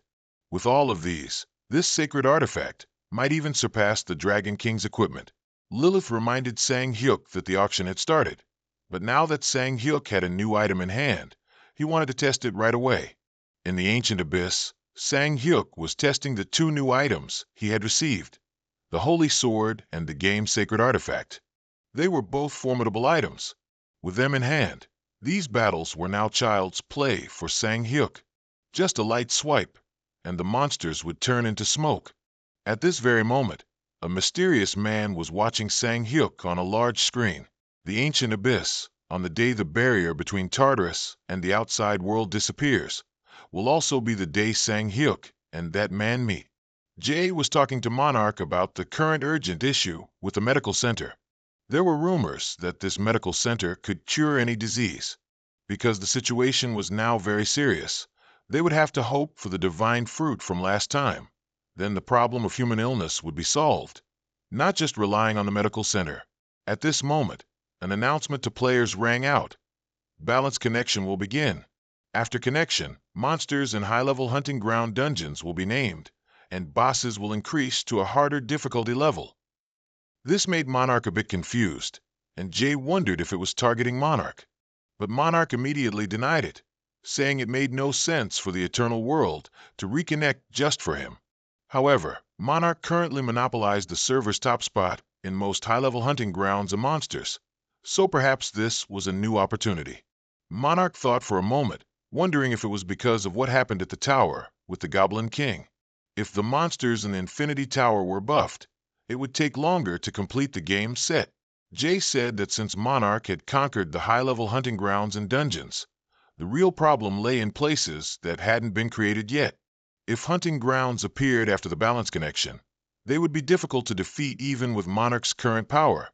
With all of these, this sacred artifact might even surpass the Dragon King's equipment. Lilith reminded Sang Hyuk that the auction had started, but now that Sang Hyuk had a new item in hand, he wanted to test it right away. In the Ancient Abyss, Sang Hyuk was testing the two new items he had received, the Holy Sword and the game's sacred artifact. They were both formidable items. With them in hand, these battles were now child's play for Sang Hyuk. Just a light swipe, and the monsters would turn into smoke. At this very moment, a mysterious man was watching Sang Hyuk on a large screen. The Ancient Abyss, on the day the barrier between Tartarus and the outside world disappears, will also be the day Sang Hyuk and that man meet. Jay was talking to Monarch about the current urgent issue with the medical center. There were rumors that this medical center could cure any disease. Because the situation was now very serious, they would have to hope for the divine fruit from last time. Then the problem of human illness would be solved, not just relying on the medical center. At this moment, an announcement to players rang out. Balanced connection will begin. After connection, monsters in high-level hunting ground dungeons will be named, and bosses will increase to a harder difficulty level. This made Monarch a bit confused, and Jay wondered if it was targeting Monarch. But Monarch immediately denied it, saying it made no sense for the Eternal World to reconnect just for him. However, Monarch currently monopolized the server's top spot in most high-level hunting grounds of monsters, so perhaps this was a new opportunity. Monarch thought for a moment, wondering if it was because of what happened at the tower with the Goblin King. If the monsters in the Infinity Tower were buffed, it would take longer to complete the game set. Jay said that since Monarch had conquered the high-level hunting grounds and dungeons, The real problem lay in places that hadn't been created yet. If hunting grounds appeared after the balance connection, they would be difficult to defeat even with Monarch's current power.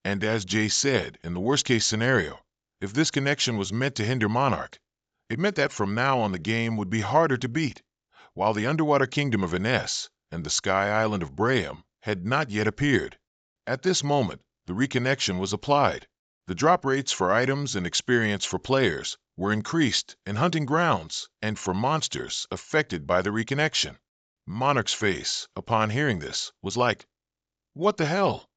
And as Jay said, in the worst-case scenario, if this connection was meant to hinder Monarch, it meant that from now on the game would be harder to beat, while the underwater kingdom of Ines and the sky island of Braham had not yet appeared. At this moment, the reconnection was applied. The drop rates for items and experience for players were increased in hunting grounds and for monsters affected by the reconnection. Monarch's face, upon hearing this, was like, "What the hell?"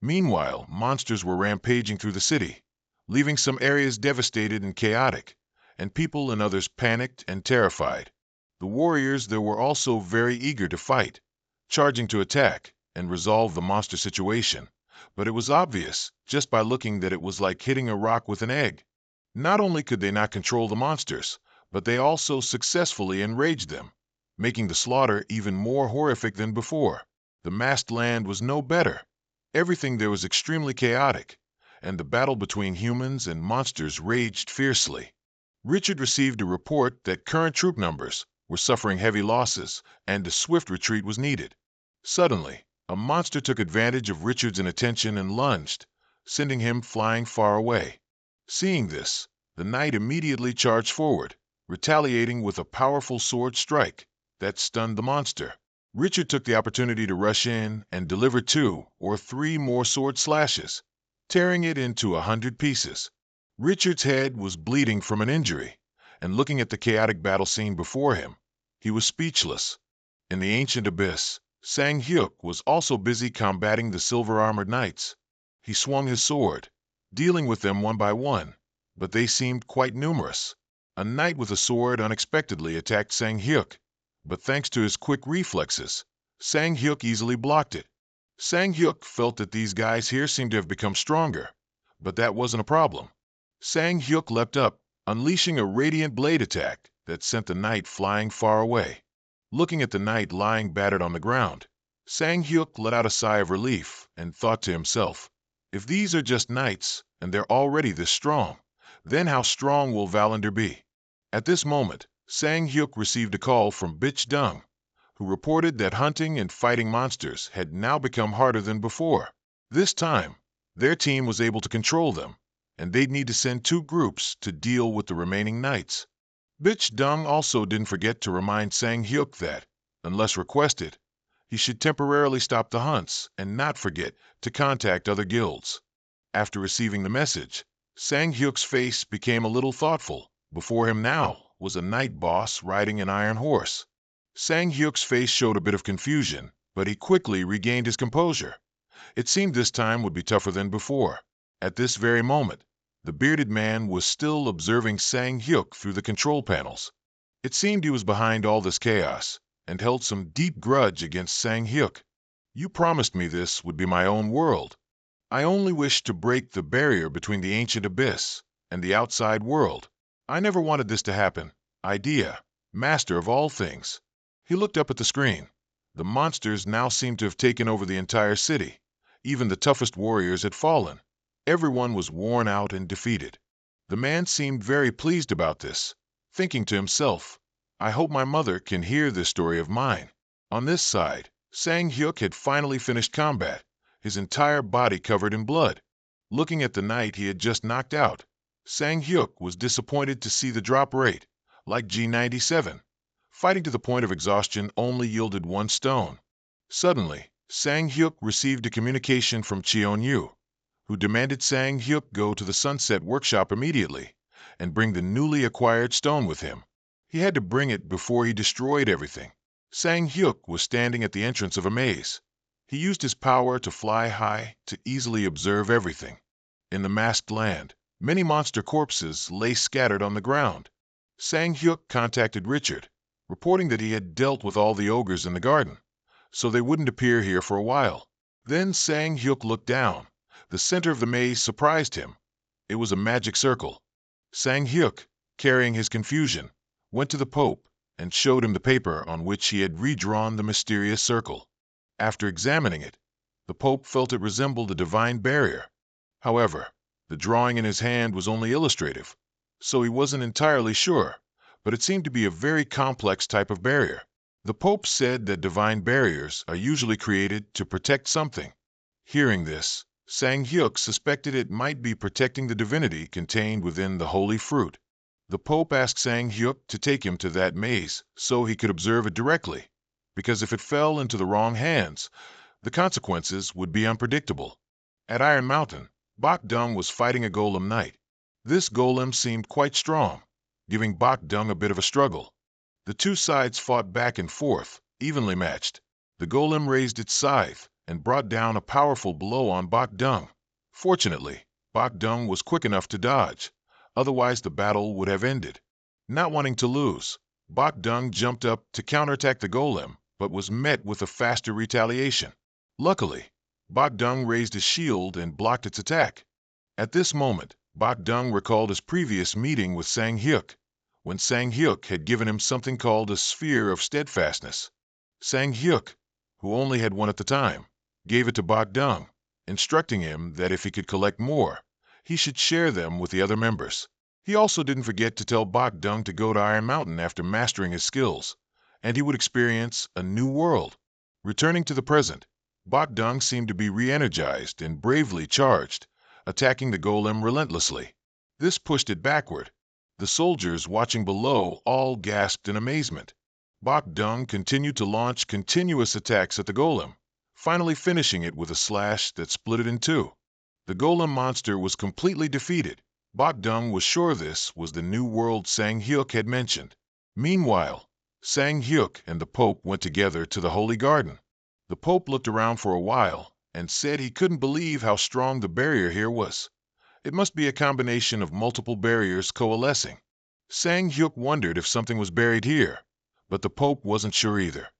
Meanwhile, monsters were rampaging through the city, leaving some areas devastated and chaotic, and people and others panicked and terrified. The warriors there were also very eager to fight, charging to attack and resolve the monster situation, but it was obvious, just by looking, that it was like hitting a rock with an egg. Not only could they not control the monsters, but they also successfully enraged them, making the slaughter even more horrific than before. The masked land was no better. Everything there was extremely chaotic, and the battle between humans and monsters raged fiercely. Richard received a report that current troop numbers were suffering heavy losses, and a swift retreat was needed. Suddenly, a monster took advantage of Richard's inattention and lunged, sending him flying far away. Seeing this, the knight immediately charged forward, retaliating with a powerful sword strike that stunned the monster. Richard took the opportunity to rush in and deliver 2 or 3 more sword slashes, tearing it into 100 pieces. Richard's head was bleeding from an injury, and looking at the chaotic battle scene before him, he was speechless. In the ancient abyss, Sang-hyuk was also busy combating the silver-armored knights. He swung his sword, dealing with them one by one, but they seemed quite numerous. A knight with a sword unexpectedly attacked Sang-hyuk, but thanks to his quick reflexes, Sang-hyuk easily blocked it. Sang-hyuk felt that these guys here seemed to have become stronger, but that wasn't a problem. Sang-hyuk leapt up, unleashing a radiant blade attack that sent the knight flying far away. Looking at the knight lying battered on the ground, Sang-hyuk let out a sigh of relief and thought to himself, if these are just knights and they're already this strong, then how strong will Valander be? At this moment, Sang-hyuk received a call from Bitch Dung, who reported that hunting and fighting monsters had now become harder than before. This time, their team was able to control them, and they'd need to send 2 groups to deal with the remaining knights. Bitch Dung also didn't forget to remind Sang-hyuk that, unless requested, he should temporarily stop the hunts and not forget to contact other guilds. After receiving the message, Sang-hyuk's face became a little thoughtful. Before him now was a night boss riding an iron horse. Sang-hyuk's face showed a bit of confusion, but he quickly regained his composure. It seemed this time would be tougher than before. At this very moment, the bearded man was still observing Sang-hyuk through the control panels. It seemed he was behind all this chaos and held some deep grudge against Sang-hyuk. You promised me this would be my own world. I only wished to break the barrier between the ancient abyss and the outside world. I never wanted this to happen. Idea, master of all things. He looked up at the screen. The monsters now seemed to have taken over the entire city. Even the toughest warriors had fallen. Everyone was worn out and defeated. The man seemed very pleased about this, thinking to himself, I hope my mother can hear this story of mine. On this side, Sang-hyuk had finally finished combat, his entire body covered in blood. Looking at the knight he had just knocked out, Sang-hyuk was disappointed to see the drop rate, like G97. Fighting to the point of exhaustion only yielded 1 stone. Suddenly, Sang-hyuk received a communication from Cheon-yu, who demanded Sang-hyuk go to the Sunset Workshop immediately and bring the newly acquired stone with him. He had to bring it before he destroyed everything. Sang-hyuk was standing at the entrance of a maze. He used his power to fly high to easily observe everything. In the masked land, many monster corpses lay scattered on the ground. Sang-hyuk contacted Richard, reporting that he had dealt with all the ogres in the garden, so they wouldn't appear here for a while. Then Sang-hyuk looked down. The center of the maze surprised him. It was a magic circle. Sang-hyuk, carrying his confusion, went to the Pope and showed him the paper on which he had redrawn the mysterious circle. After examining it, the Pope felt it resembled a divine barrier. However, the drawing in his hand was only illustrative. so he wasn't entirely sure, but it seemed to be a very complex type of barrier. The Pope said that divine barriers are usually created to protect something. Hearing this, Sang Hyuk suspected it might be protecting the divinity contained within the holy fruit. The Pope asked Sang Hyuk to take him to that maze so he could observe it directly, because if it fell into the wrong hands, the consequences would be unpredictable. At Iron Mountain, Bak Dung was fighting a golem knight. This golem seemed quite strong, giving Bak Dung a bit of a struggle. The two sides fought back and forth, evenly matched. The golem raised its scythe and brought down a powerful blow on Bak Dung. Fortunately, Bak Dung was quick enough to dodge, otherwise the battle would have ended. Not wanting to lose, Bak Dung jumped up to counterattack the golem, but was met with a faster retaliation. Luckily, Bak Dung raised his shield and blocked its attack. At this moment, Bak Dung recalled his previous meeting with Sang Hyuk, when Sang Hyuk had given him something called a sphere of steadfastness. Sang Hyuk, who only had one at the time, gave it to Bak Dung, instructing him that if he could collect more, he should share them with the other members. He also didn't forget to tell Bak Dung to go to Iron Mountain after mastering his skills, and he would experience a new world. Returning to the present, Bak Dung seemed to be re-energized and bravely charged, attacking the golem relentlessly. This pushed it backward. The soldiers watching below all gasped in amazement. Bak Dung continued to launch continuous attacks at the golem, finally finishing it with a slash that split it in two. The golem monster was completely defeated. Bak Dung was sure this was the new world Sang Hyuk had mentioned. Meanwhile, Sang Hyuk and the Pope went together to the Holy Garden. The Pope looked around for a while and said he couldn't believe how strong the barrier here was. It must be a combination of multiple barriers coalescing. Sang Hyuk wondered if something was buried here, but the Pope wasn't sure either,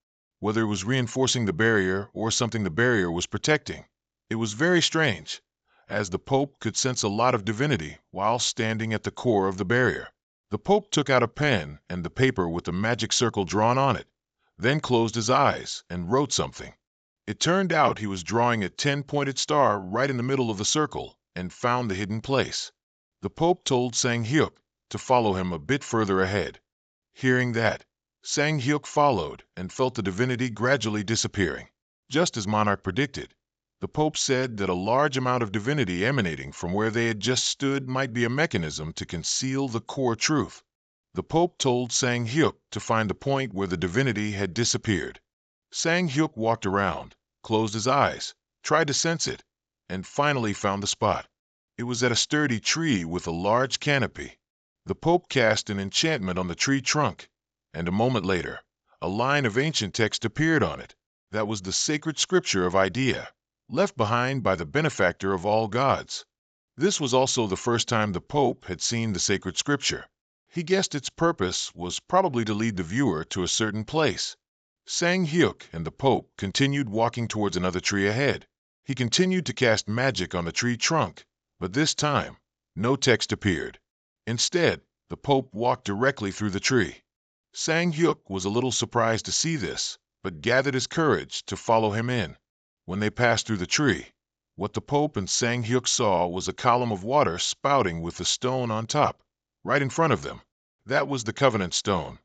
whether it was reinforcing the barrier or something the barrier was protecting. It was very strange, as the Pope could sense a lot of divinity while standing at the core of the barrier. The Pope took out a pen and the paper with the magic circle drawn on it, then closed his eyes and wrote something. It turned out he was drawing a 10-pointed star right in the middle of the circle, and found the hidden place. The Pope told Sang Hyuk to follow him a bit further ahead. Hearing that, Sang Hyuk followed and felt the divinity gradually disappearing. Just as Monarch predicted, the Pope said that a large amount of divinity emanating from where they had just stood might be a mechanism to conceal the core truth. The Pope told Sang Hyuk to find the point where the divinity had disappeared. Sang Hyuk walked around, closed his eyes, tried to sense it, and finally found the spot. It was at a sturdy tree with a large canopy. The Pope cast an enchantment on the tree trunk, and a moment later, a line of ancient text appeared on it. That was the sacred scripture of Idea, left behind by the benefactor of all gods. This was also the first time the Pope had seen the sacred scripture. He guessed its purpose was probably to lead the viewer to a certain place. Sang Hyuk and the Pope continued walking towards another tree ahead. He continued to cast magic on the tree trunk, but this time, no text appeared. Instead, the Pope walked directly through the tree. Sang Hyuk was a little surprised to see this, but gathered his courage to follow him in. When they passed through the tree, what the Pope and Sang Hyuk saw was a column of water spouting with a stone on top, right in front of them. That was the Covenant Stone.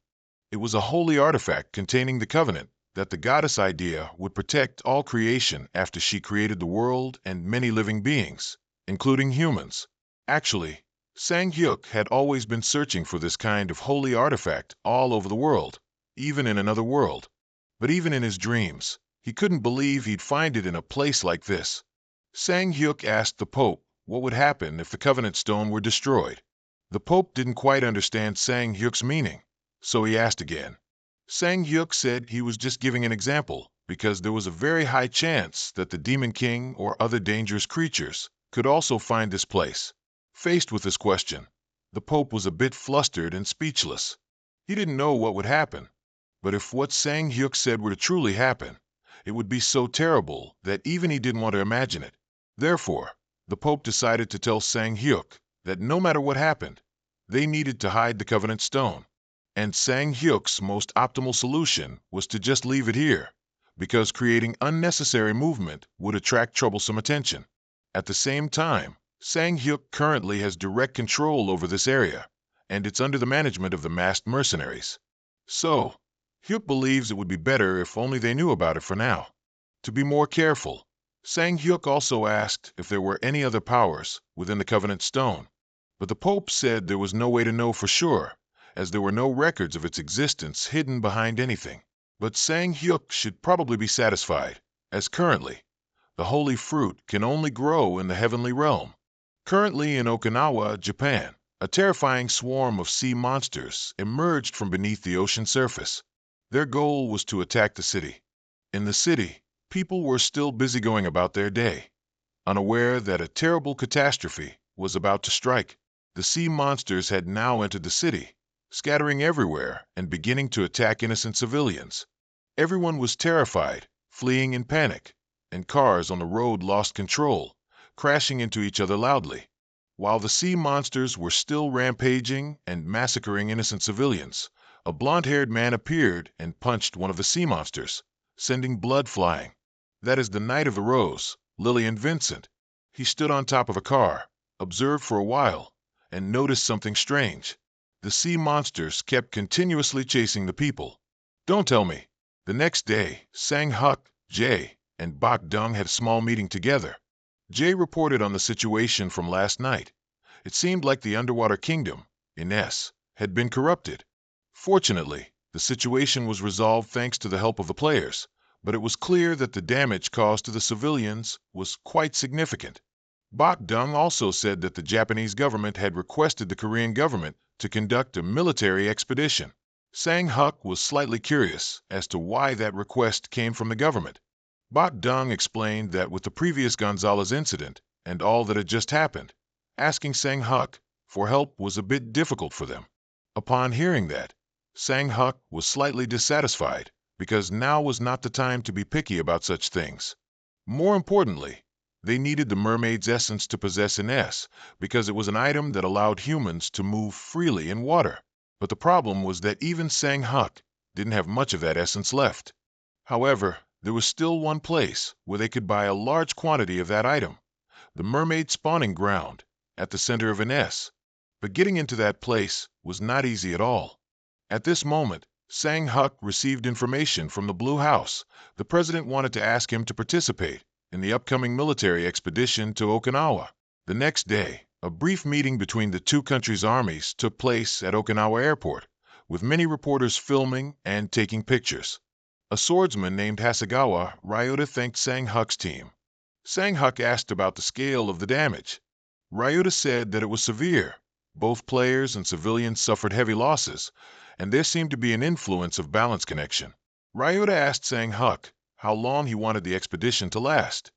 It was a holy artifact containing the covenant that the goddess Idea would protect all creation after she created the world and many living beings, including humans. Actually, Sang Hyuk had always been searching for this kind of holy artifact all over the world, even in another world. But even in his dreams, he couldn't believe he'd find it in a place like this. Sang Hyuk asked the Pope what would happen if the Covenant Stone were destroyed. The Pope didn't quite understand Sang Hyuk's meaning, so he asked again. Sang Hyuk said he was just giving an example because there was a very high chance that the Demon King or other dangerous creatures could also find this place. Faced with this question, the Pope was a bit flustered and speechless. He didn't know what would happen, but if what Sang Hyuk said were to truly happen, it would be so terrible that even he didn't want to imagine it. Therefore, the Pope decided to tell Sang Hyuk that no matter what happened, they needed to hide the Covenant Stone. And Sang Hyuk's most optimal solution was to just leave it here, because creating unnecessary movement would attract troublesome attention. At the same time, Sang Hyuk currently has direct control over this area, and it's under the management of the masked mercenaries. So, Hyuk believes it would be better if only they knew about it for now. To be more careful, Sang Hyuk also asked if there were any other powers within the Covenant Stone, but the Pope said there was no way to know for sure, as there were no records of its existence hidden behind anything. But Sang Hyuk should probably be satisfied, as currently, the holy fruit can only grow in the heavenly realm. Currently in Okinawa, Japan, a terrifying swarm of sea monsters emerged from beneath the ocean surface. Their goal was to attack the city. In the city, people were still busy going about their day, unaware that a terrible catastrophe was about to strike. The sea monsters had now entered the city, scattering everywhere and beginning to attack innocent civilians. Everyone was terrified, fleeing in panic, and cars on the road lost control, crashing into each other loudly. While the sea monsters were still rampaging and massacring innocent civilians, a blond-haired man appeared and punched one of the sea monsters, sending blood flying. That is the Knight of the Rose, Lillian Vincent. He stood on top of a car, observed for a while, and noticed something strange. The sea monsters kept continuously chasing the people. Don't tell me. The next day, Sang Huk, Jae, and Bak Dung had a small meeting together. Jae reported on the situation from last night. It seemed like the underwater kingdom, Ines, had been corrupted. Fortunately, the situation was resolved thanks to the help of the players, but it was clear that the damage caused to the civilians was quite significant. Bak Dung also said that the Japanese government had requested the Korean government to conduct a military expedition. Sang Huk was slightly curious as to why that request came from the government. Bak Dung explained that with the previous Gonzalez incident and all that had just happened, asking Sang Huk for help was a bit difficult for them. Upon hearing that, Sang Huk was slightly dissatisfied, because now was not the time to be picky about such things. More importantly, they needed the mermaid's essence to possess Ines, because it was an item that allowed humans to move freely in water. But the problem was that even Sang Huk didn't have much of that essence left. However, there was still one place where they could buy a large quantity of that item, the mermaid spawning ground at the center of Ines. But getting into that place was not easy at all. At this moment, Sang Huk received information from the Blue House. The president wanted to ask him to participate in the upcoming military expedition to Okinawa. The next day, a brief meeting between the two countries' armies took place at Okinawa Airport, with many reporters filming and taking pictures. A swordsman named Hasegawa Ryota thanked Sang Huk's team. Sang Huk asked about the scale of the damage. Ryota said that it was severe. Both players and civilians suffered heavy losses, and there seemed to be an influence of balance connection. Ryota asked Sang Huk how long he wanted the expedition to last.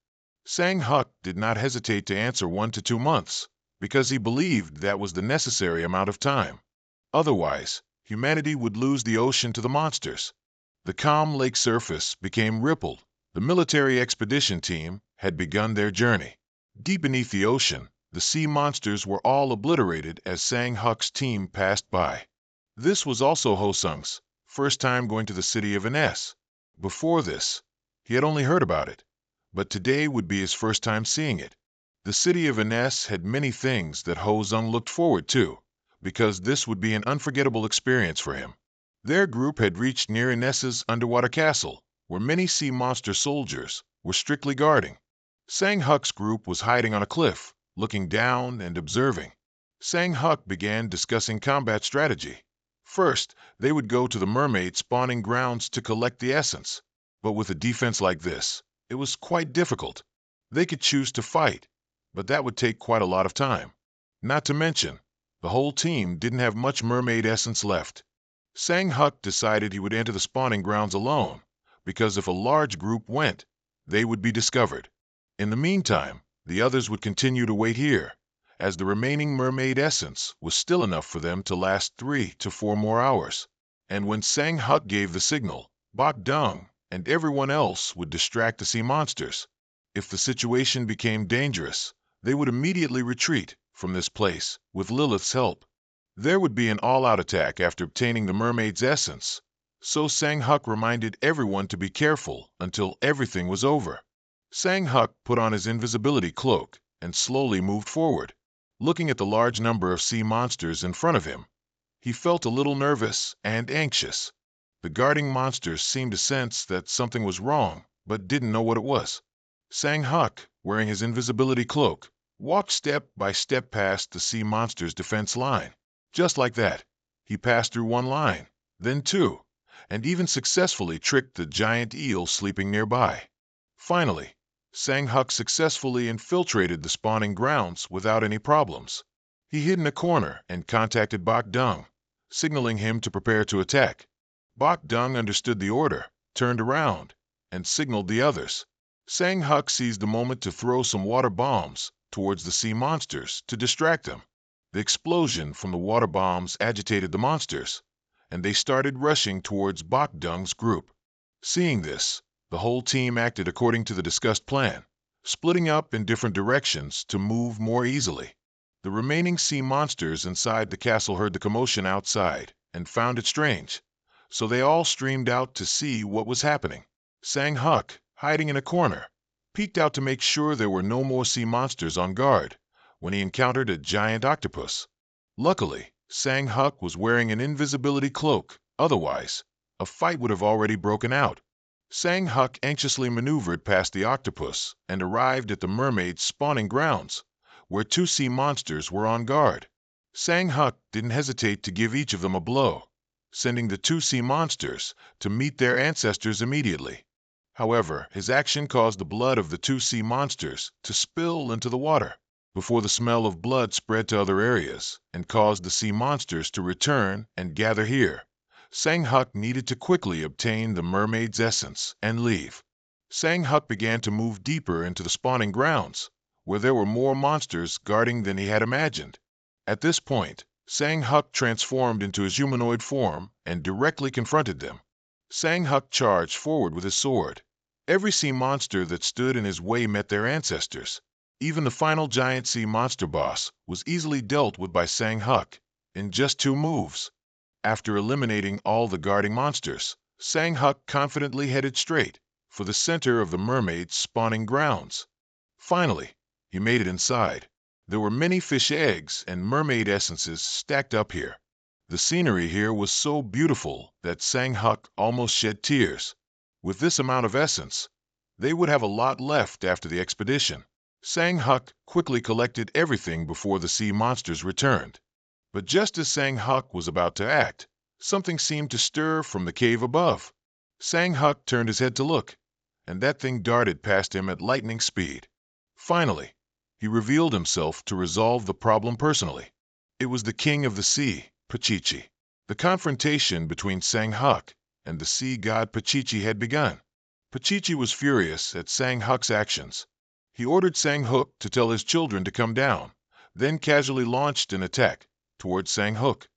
Sang Huk did not hesitate to answer 1 to 2 months, because he believed that was the necessary amount of time. Otherwise, humanity would lose the ocean to the monsters. The calm lake surface became rippled. The military expedition team had begun their journey. Deep beneath the ocean, the sea monsters were all obliterated as Sang Huk's team passed by. This was also Hosung's first time going to the city of Ines. Before this, he had only heard about it, but today would be his first time seeing it. The city of Ines had many things that Hosung looked forward to, because this would be an unforgettable experience for him. Their group had reached near Ines's underwater castle, where many sea monster soldiers were strictly guarding. Sang Huk's group was hiding on a cliff, looking down and observing. Sang Huk began discussing combat strategy. First, they would go to the mermaid spawning grounds to collect the essence. But with a defense like this, it was quite difficult. They could choose to fight, but that would take quite a lot of time. Not to mention, the whole team didn't have much mermaid essence left. Sang Huk decided he would enter the spawning grounds alone, because if a large group went, they would be discovered. In the meantime, the others would continue to wait here, as the remaining mermaid essence was still enough for them to last 3 to 4 more hours. And when Sang Huk gave the signal, Bak Dung and everyone else would distract the sea monsters. If the situation became dangerous, they would immediately retreat from this place with Lilith's help. There would be an all-out attack after obtaining the mermaid's essence, so Sang Huk reminded everyone to be careful until everything was over. Sang Huk put on his invisibility cloak and slowly moved forward. Looking at the large number of sea monsters in front of him, He felt a little nervous and anxious. The guarding monsters seemed to sense that something was wrong, but didn't know what it was. Sang Huk, wearing his invisibility cloak, walked step by step past the sea monster's defense line. Just like that, he passed through one line, then two, and even successfully tricked the giant eel sleeping nearby. Finally, Sang Huk successfully infiltrated the spawning grounds without any problems. He hid in a corner and contacted Bok Dung, signaling him to prepare to attack. Bok Dung understood the order, turned around, and signaled the others. Sang Huk seized the moment to throw some water bombs towards the sea monsters to distract them. The explosion from the water bombs agitated the monsters, and they started rushing towards Bok Dung's group. Seeing this, the whole team acted according to the discussed plan, splitting up in different directions to move more easily. The remaining sea monsters inside the castle heard the commotion outside and found it strange, so they all streamed out to see what was happening. Sang Huk, hiding in a corner, peeked out to make sure there were no more sea monsters on guard when he encountered a giant octopus. Luckily, Sang Huk was wearing an invisibility cloak, otherwise, a fight would have already broken out. Sang Huk anxiously maneuvered past the octopus and arrived at the mermaid's spawning grounds, where two sea monsters were on guard. Sang Huk didn't hesitate to give each of them a blow, sending the two sea monsters to meet their ancestors immediately. However, his action caused the blood of the two sea monsters to spill into the water before the smell of blood spread to other areas and caused the sea monsters to return and gather here. Sang Huk needed to quickly obtain the mermaid's essence and leave. Sang Huk began to move deeper into the spawning grounds, where there were more monsters guarding than he had imagined. At this point, Sang Huk transformed into his humanoid form and directly confronted them. Sang Huk charged forward with his sword. Every sea monster that stood in his way met their ancestors. Even the final giant sea monster boss was easily dealt with by Sang Huk in just 2 moves. After eliminating all the guarding monsters, Sang Huk confidently headed straight for the center of the mermaid's spawning grounds. Finally, he made it inside. There were many fish eggs and mermaid essences stacked up here. The scenery here was so beautiful that Sang Huk almost shed tears. With this amount of essence, they would have a lot left after the expedition. Sang Huk quickly collected everything before the sea monsters returned. But just as Sang Huk was about to act, something seemed to stir from the cave above. Sang Huk turned his head to look, and that thing darted past him at lightning speed. Finally, he revealed himself to resolve the problem personally. It was the king of the sea, Pachichi. The confrontation between Sang Huk and the sea god Pachichi had begun. Pachichi was furious at Sang Huk's actions. He ordered Sang Huk to tell his children to come down, then casually launched an attack towards Sang Huk.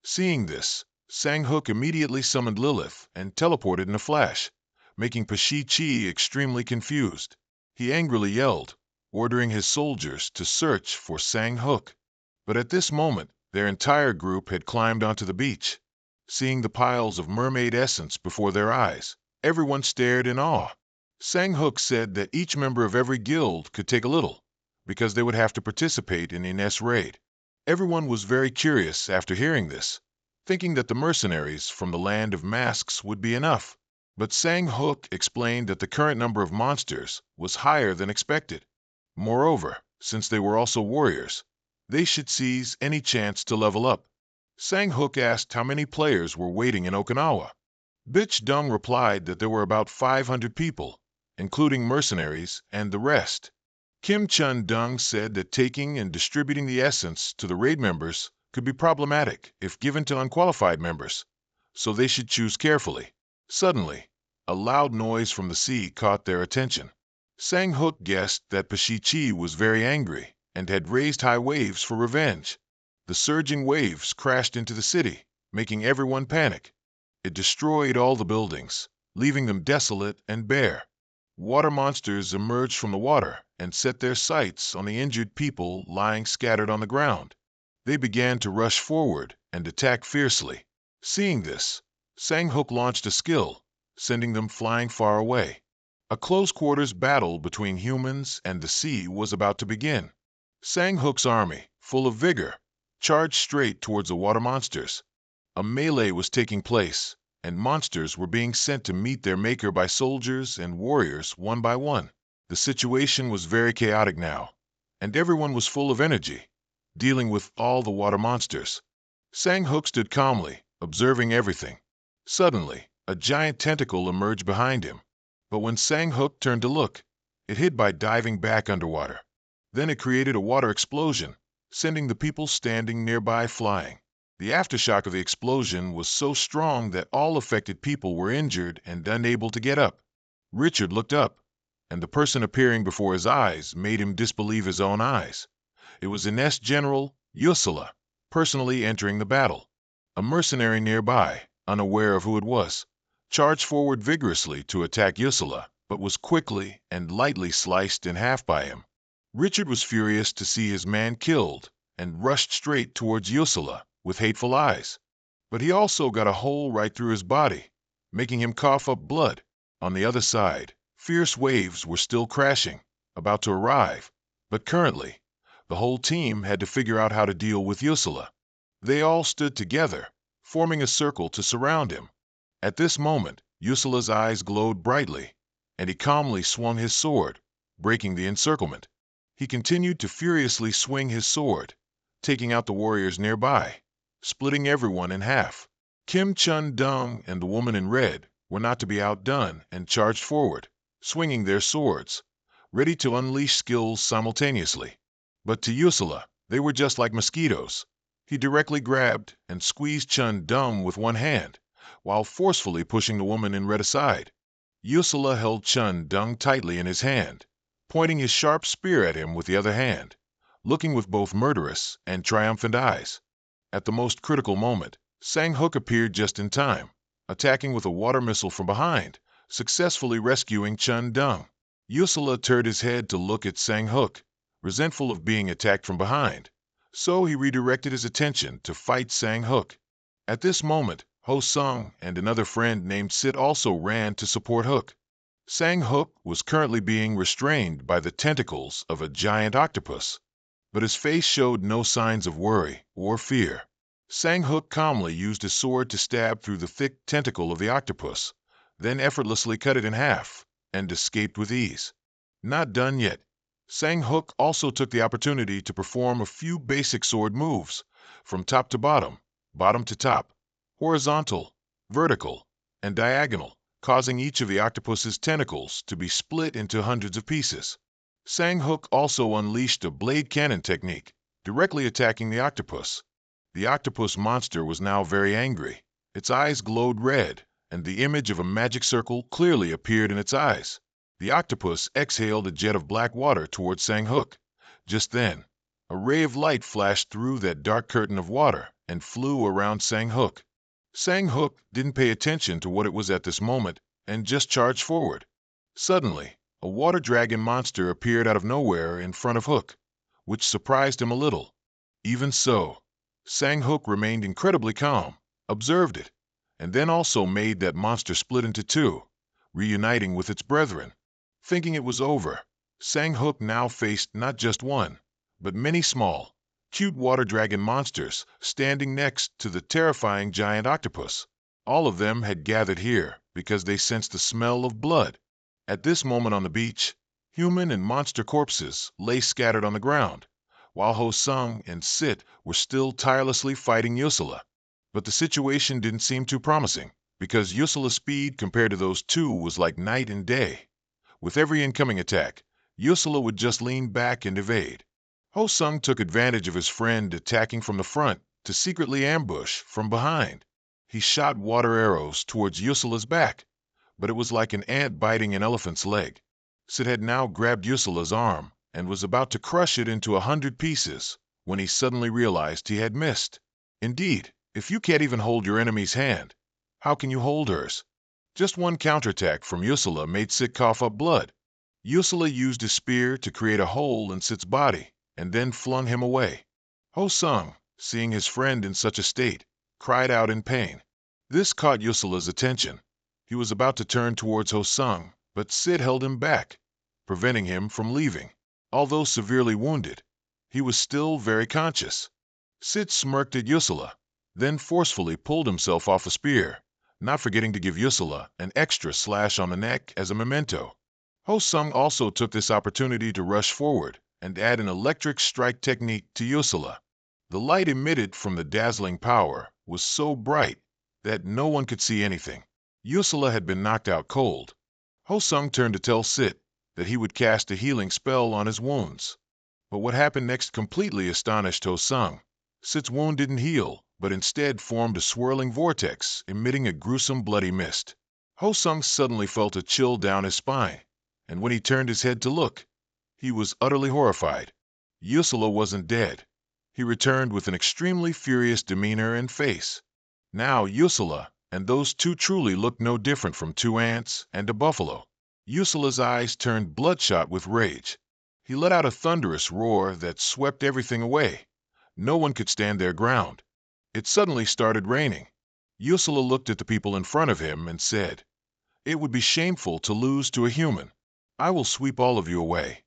Seeing this, Sang Huk immediately summoned Lilith and teleported in a flash, making Pachichi extremely confused. He angrily yelled, ordering his soldiers to search for Sang Huk. But at this moment, their entire group had climbed onto the beach. Seeing the piles of mermaid essence before their eyes, everyone stared in awe. Sang Huk said that each member of every guild could take a little, because they would have to participate in the Ines raid. Everyone was very curious after hearing this, thinking that the mercenaries from the Land of Masks would be enough. But Sang Huk explained that the current number of monsters was higher than expected. Moreover, since they were also warriors, they should seize any chance to level up. Sang Huk asked how many players were waiting in Okinawa. Bitch Dung replied that there were about 500 people, including mercenaries and the rest. Kim Chun Dung said that taking and distributing the essence to the raid members could be problematic if given to unqualified members, so they should choose carefully. Suddenly, a loud noise from the sea caught their attention. Sang Huk guessed that Pachichi was very angry and had raised high waves for revenge. The surging waves crashed into the city, making everyone panic. It destroyed all the buildings, leaving them desolate and bare. Water monsters emerged from the water and set their sights on the injured people lying scattered on the ground. They began to rush forward and attack fiercely. Seeing this, Sang Huk launched a skill, sending them flying far away. A close-quarters battle between humans and the sea was about to begin. Sang Huk's army, full of vigor, charged straight towards the water monsters. A melee was taking place, and monsters were being sent to meet their maker by soldiers and warriors one by one. The situation was very chaotic now, and everyone was full of energy, dealing with all the water monsters. Sang-hook stood calmly, observing everything. Suddenly, a giant tentacle emerged behind him, but when Sang-hook turned to look, it hid by diving back underwater. Then it created a water explosion, sending the people standing nearby flying. The aftershock of the explosion was so strong that all affected people were injured and unable to get up. Richard looked up, and the person appearing before his eyes made him disbelieve his own eyes. It was Ines General Ursula, personally entering the battle. A mercenary nearby, unaware of who it was, charged forward vigorously to attack Ursula, but was quickly and lightly sliced in half by him. Richard was furious to see his man killed and rushed straight towards Ursula with hateful eyes. But he also got a hole right through his body, making him cough up blood. On the other side, fierce waves were still crashing, about to arrive, but currently, the whole team had to figure out how to deal with Ursula. They all stood together, forming a circle to surround him. At this moment, Ursula's eyes glowed brightly, and he calmly swung his sword, breaking the encirclement. He continued to furiously swing his sword, taking out the warriors nearby, splitting everyone in half. Kim Chun-dong and the woman in red were not to be outdone and charged forward, swinging their swords, ready to unleash skills simultaneously. But to Ursula, they were just like mosquitoes. He directly grabbed and squeezed Chun-dong with one hand, while forcefully pushing the woman in red aside. Ursula held Chun-dong tightly in his hand, pointing his sharp spear at him with the other hand, looking with both murderous and triumphant eyes. At the most critical moment, Sang-hook appeared just in time, attacking with a water missile from behind, successfully rescuing Chun-dong. Ursula turned his head to look at Sang-hook, resentful of being attacked from behind, so he redirected his attention to fight Sang-hook. At this moment, Ho-sung and another friend named Sit also ran to support Hook. Sang-hook was currently being restrained by the tentacles of a giant octopus, but his face showed no signs of worry or fear. Sang-hook calmly used his sword to stab through the thick tentacle of the octopus, then effortlessly cut it in half and escaped with ease. Not done yet. Sang-hook also took the opportunity to perform a few basic sword moves, from top to bottom, bottom to top, horizontal, vertical, and diagonal, causing each of the octopus's tentacles to be split into hundreds of pieces. Sang-hook also unleashed a blade cannon technique, directly attacking the octopus. The octopus monster was now very angry. Its eyes glowed red, and the image of a magic circle clearly appeared in its eyes. The octopus exhaled a jet of black water towards Sang-hook. Just then, a ray of light flashed through that dark curtain of water and flew around Sang-hook. Sang-hook didn't pay attention to what it was at this moment and just charged forward. Suddenly, a water dragon monster appeared out of nowhere in front of Hook, which surprised him a little. Even so, Sang-hook remained incredibly calm, observed it, and then also made that monster split into two, reuniting with its brethren. Thinking it was over, Sang-hook now faced not just one, but many small, cute water dragon monsters standing next to the terrifying giant octopus. All of them had gathered here because they sensed the smell of blood. At this moment on the beach, human and monster corpses lay scattered on the ground, while Ho-sung and Sit were still tirelessly fighting Ursula. But the situation didn't seem too promising, because Ursula's speed compared to those two was like night and day. With every incoming attack, Ursula would just lean back and evade. Ho-sung took advantage of his friend attacking from the front to secretly ambush from behind. He shot water arrows towards Ursula's back, but it was like an ant biting an elephant's leg. Sit had now grabbed Ursula's arm and was about to crush it into 100 pieces when he suddenly realized he had missed. Indeed, if you can't even hold your enemy's hand, how can you hold hers? Just one counterattack from Ursula made Sit cough up blood. Ursula used his spear to create a hole in Sit's body and then flung him away. Ho-sung, seeing his friend in such a state, cried out in pain. This caught Ursula's attention. He was about to turn towards Ho-sung, but Sit held him back, preventing him from leaving. Although severely wounded, he was still very conscious. Sit smirked at Ursula, then forcefully pulled himself off a spear, not forgetting to give Yusula an extra slash on the neck as a memento. Ho-Sung also took this opportunity to rush forward and add an electric strike technique to Yusula. The light emitted from the dazzling power was so bright that no one could see anything. Yusula had been knocked out cold. Ho-Sung turned to tell Sit that he would cast a healing spell on his wounds. But what happened next completely astonished Ho-Sung. Sit's wound didn't heal, but instead formed a swirling vortex, emitting a gruesome bloody mist. Ho-Sung suddenly felt a chill down his spine, and when he turned his head to look, he was utterly horrified. Yusula wasn't dead. He returned with an extremely furious demeanor and face. Now Yusula and those two truly looked no different from two ants and a buffalo. Yusula's eyes turned bloodshot with rage. He let out a thunderous roar that swept everything away. No one could stand their ground. It suddenly started raining. Yusula looked at the people in front of him and said, "It would be shameful to lose to a human. I will sweep all of you away."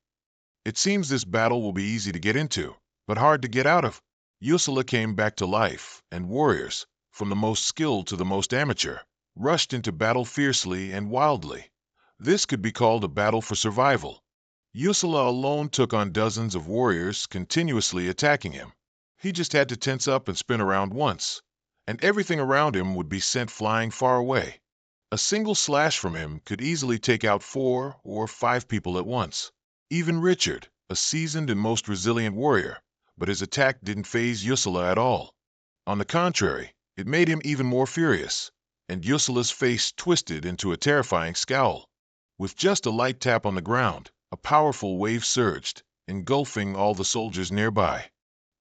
It seems this battle will be easy to get into, but hard to get out of. Yusula came back to life, and warriors, from the most skilled to the most amateur, rushed into battle fiercely and wildly. This could be called a battle for survival. Yusula alone took on dozens of warriors continuously attacking him. He just had to tense up and spin around once, and everything around him would be sent flying far away. A single slash from him could easily take out 4 or 5 people at once. Even Richard, a seasoned and most resilient warrior, but his attack didn't faze Yusula at all. On the contrary, it made him even more furious, and Yusula's face twisted into a terrifying scowl. With just a light tap on the ground, a powerful wave surged, engulfing all the soldiers nearby.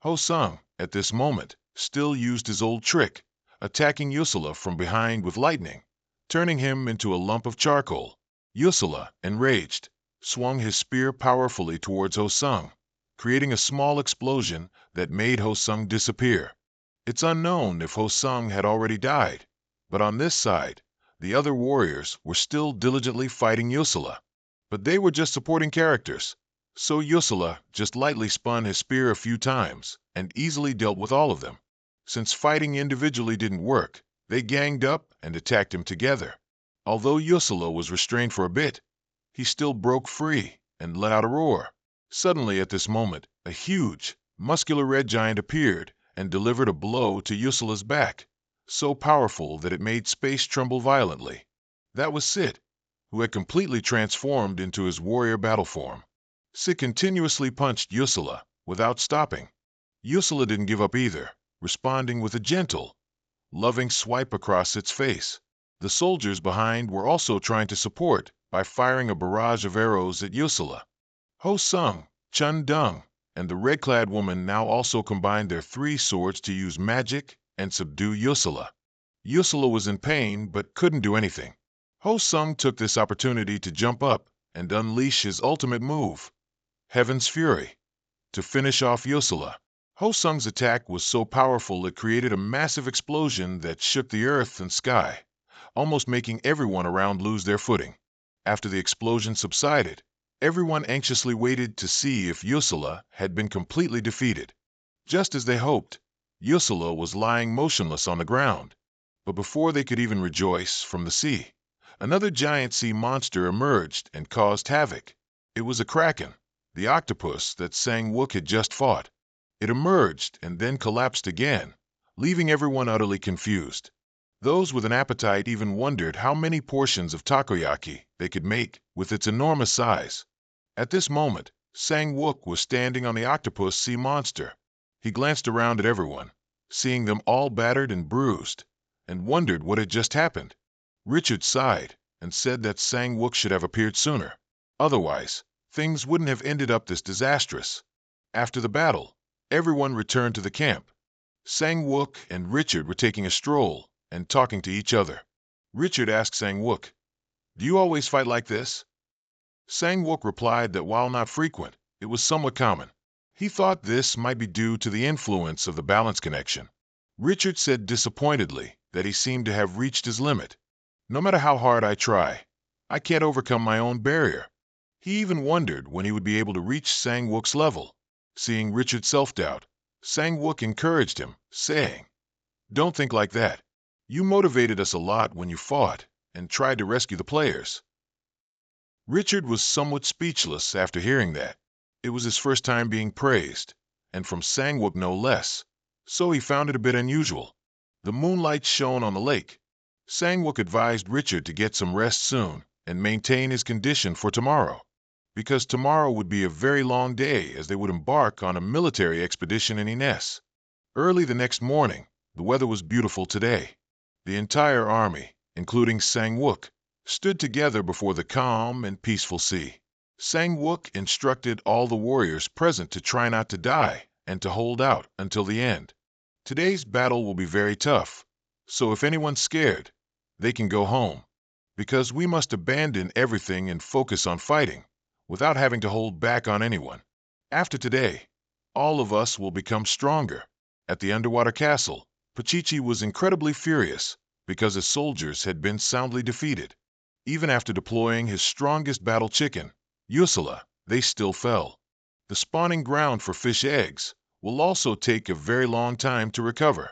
Ho-Sung, at this moment, still used his old trick, attacking Yusula from behind with lightning, turning him into a lump of charcoal. Yusula, enraged, swung his spear powerfully towards Ho-Sung, creating a small explosion that made Ho-Sung disappear. It's unknown if Ho-Sung had already died, but on this side, the other warriors were still diligently fighting Yusula. But they were just supporting characters, so Yusula just lightly spun his spear a few times and easily dealt with all of them. Since fighting individually didn't work, they ganged up and attacked him together. Although Yusula was restrained for a bit, he still broke free and let out a roar. Suddenly at this moment, a huge, muscular red giant appeared and delivered a blow to Yusula's back, so powerful that it made space tremble violently. That was Sit, who had completely transformed into his warrior battle form. Sit continuously punched Yusula without stopping. Yusula didn't give up either, responding with a gentle, loving swipe across its face. The soldiers behind were also trying to support by firing a barrage of arrows at Yusula. Ho-Sung, Chun-Dung, and the red-clad woman now also combined their 3 swords to use magic and subdue Yusula. Yusula was in pain but couldn't do anything. Ho-Sung took this opportunity to jump up and unleash his ultimate move, Heaven's Fury, to finish off Yusula. Ho-Sung's attack was so powerful it created a massive explosion that shook the earth and sky, almost making everyone around lose their footing. After the explosion subsided, everyone anxiously waited to see if Yusula had been completely defeated. Just as they hoped, Yusula was lying motionless on the ground. But before they could even rejoice from the sea, another giant sea monster emerged and caused havoc. It was a kraken, the octopus that Sang-Wook had just fought. It emerged and then collapsed again, leaving everyone utterly confused. Those with an appetite even wondered how many portions of takoyaki they could make with its enormous size. At this moment, Sang-Wook was standing on the octopus sea monster. He glanced around at everyone, seeing them all battered and bruised, and wondered what had just happened. Richard sighed and said that Sang-Wook should have appeared sooner. Otherwise, things wouldn't have ended up this disastrous. After the battle, everyone returned to the camp. Sang-Wook and Richard were taking a stroll and talking to each other. Richard asked Sang-Wook, "Do you always fight like this?" Sang-Wook replied that while not frequent, it was somewhat common. He thought this might be due to the influence of the balance connection. Richard said disappointedly that he seemed to have reached his limit. "No matter how hard I try, I can't overcome my own barrier." He even wondered when he would be able to reach Sang-Wook's level. Seeing Richard's self-doubt, Sang-Wook encouraged him, saying, Don't think like that. You motivated us a lot when you fought and tried to rescue the players. Richard was somewhat speechless after hearing that. It was his first time being praised, and from Sang-wook no less, so he found it a bit unusual. The moonlight shone on the lake. Sang-wook advised Richard to get some rest soon and maintain his condition for tomorrow, because tomorrow would be a very long day as they would embark on a military expedition in Ines. Early the next morning, the weather was beautiful today. The entire army, including Sang-wook, stood together before the calm and peaceful sea. Sang-wook instructed all the warriors present to try not to die and to hold out until the end. Today's battle will be very tough, so if anyone's scared, they can go home, because we must abandon everything and focus on fighting, without having to hold back on anyone. After today, all of us will become stronger. At the underwater castle, Pachichi was incredibly furious because his soldiers had been soundly defeated. Even after deploying his strongest battle chicken, Yusula, they still fell. The spawning ground for fish eggs will also take a very long time to recover.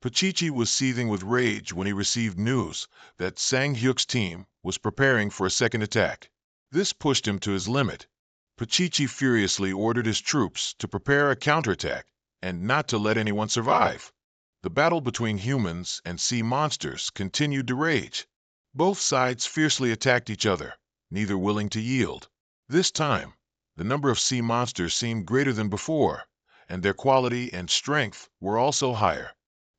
Pachichi was seething with rage when he received news that Sang-hyuk's team was preparing for a second attack. This pushed him to his limit. Pachichi furiously ordered his troops to prepare a counterattack and not to let anyone survive. The battle between humans and sea monsters continued to rage. Both sides fiercely attacked each other, neither willing to yield. This time, the number of sea monsters seemed greater than before, and their quality and strength were also higher.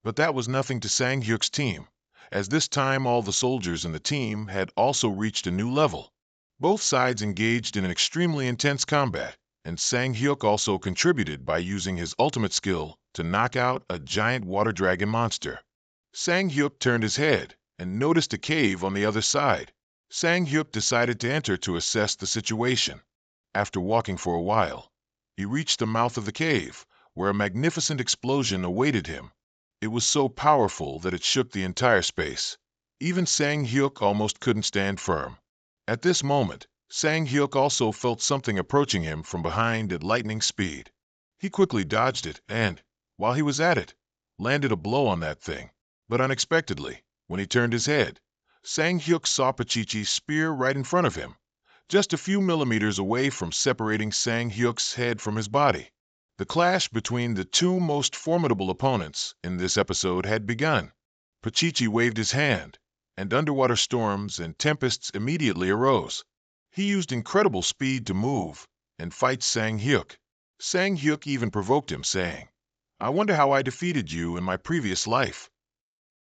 But that was nothing to Sang-hyuk's team, as this time all the soldiers in the team had also reached a new level. Both sides engaged in an extremely intense combat, and Sang-hyuk also contributed by using his ultimate skill to knock out a giant water dragon monster. Sang-hyuk turned his head and noticed a cave on the other side. Sang-hyuk decided to enter to assess the situation. After walking for a while, he reached the mouth of the cave, where a magnificent explosion awaited him. It was so powerful that it shook the entire space. Even Sang-hyuk almost couldn't stand firm. At this moment, Sang-hyuk also felt something approaching him from behind at lightning speed. He quickly dodged it and, while he was at it, landed a blow on that thing. But unexpectedly, when he turned his head, Sang-hyuk saw Pachichi's spear right in front of him, just a few millimeters away from separating Sang-hyuk's head from his body. The clash between the two most formidable opponents in this episode had begun. Pachichi waved his hand, and underwater storms and tempests immediately arose. He used incredible speed to move and fight Sang-hyuk. Sang-hyuk even provoked him, saying, "I wonder how I defeated you in my previous life."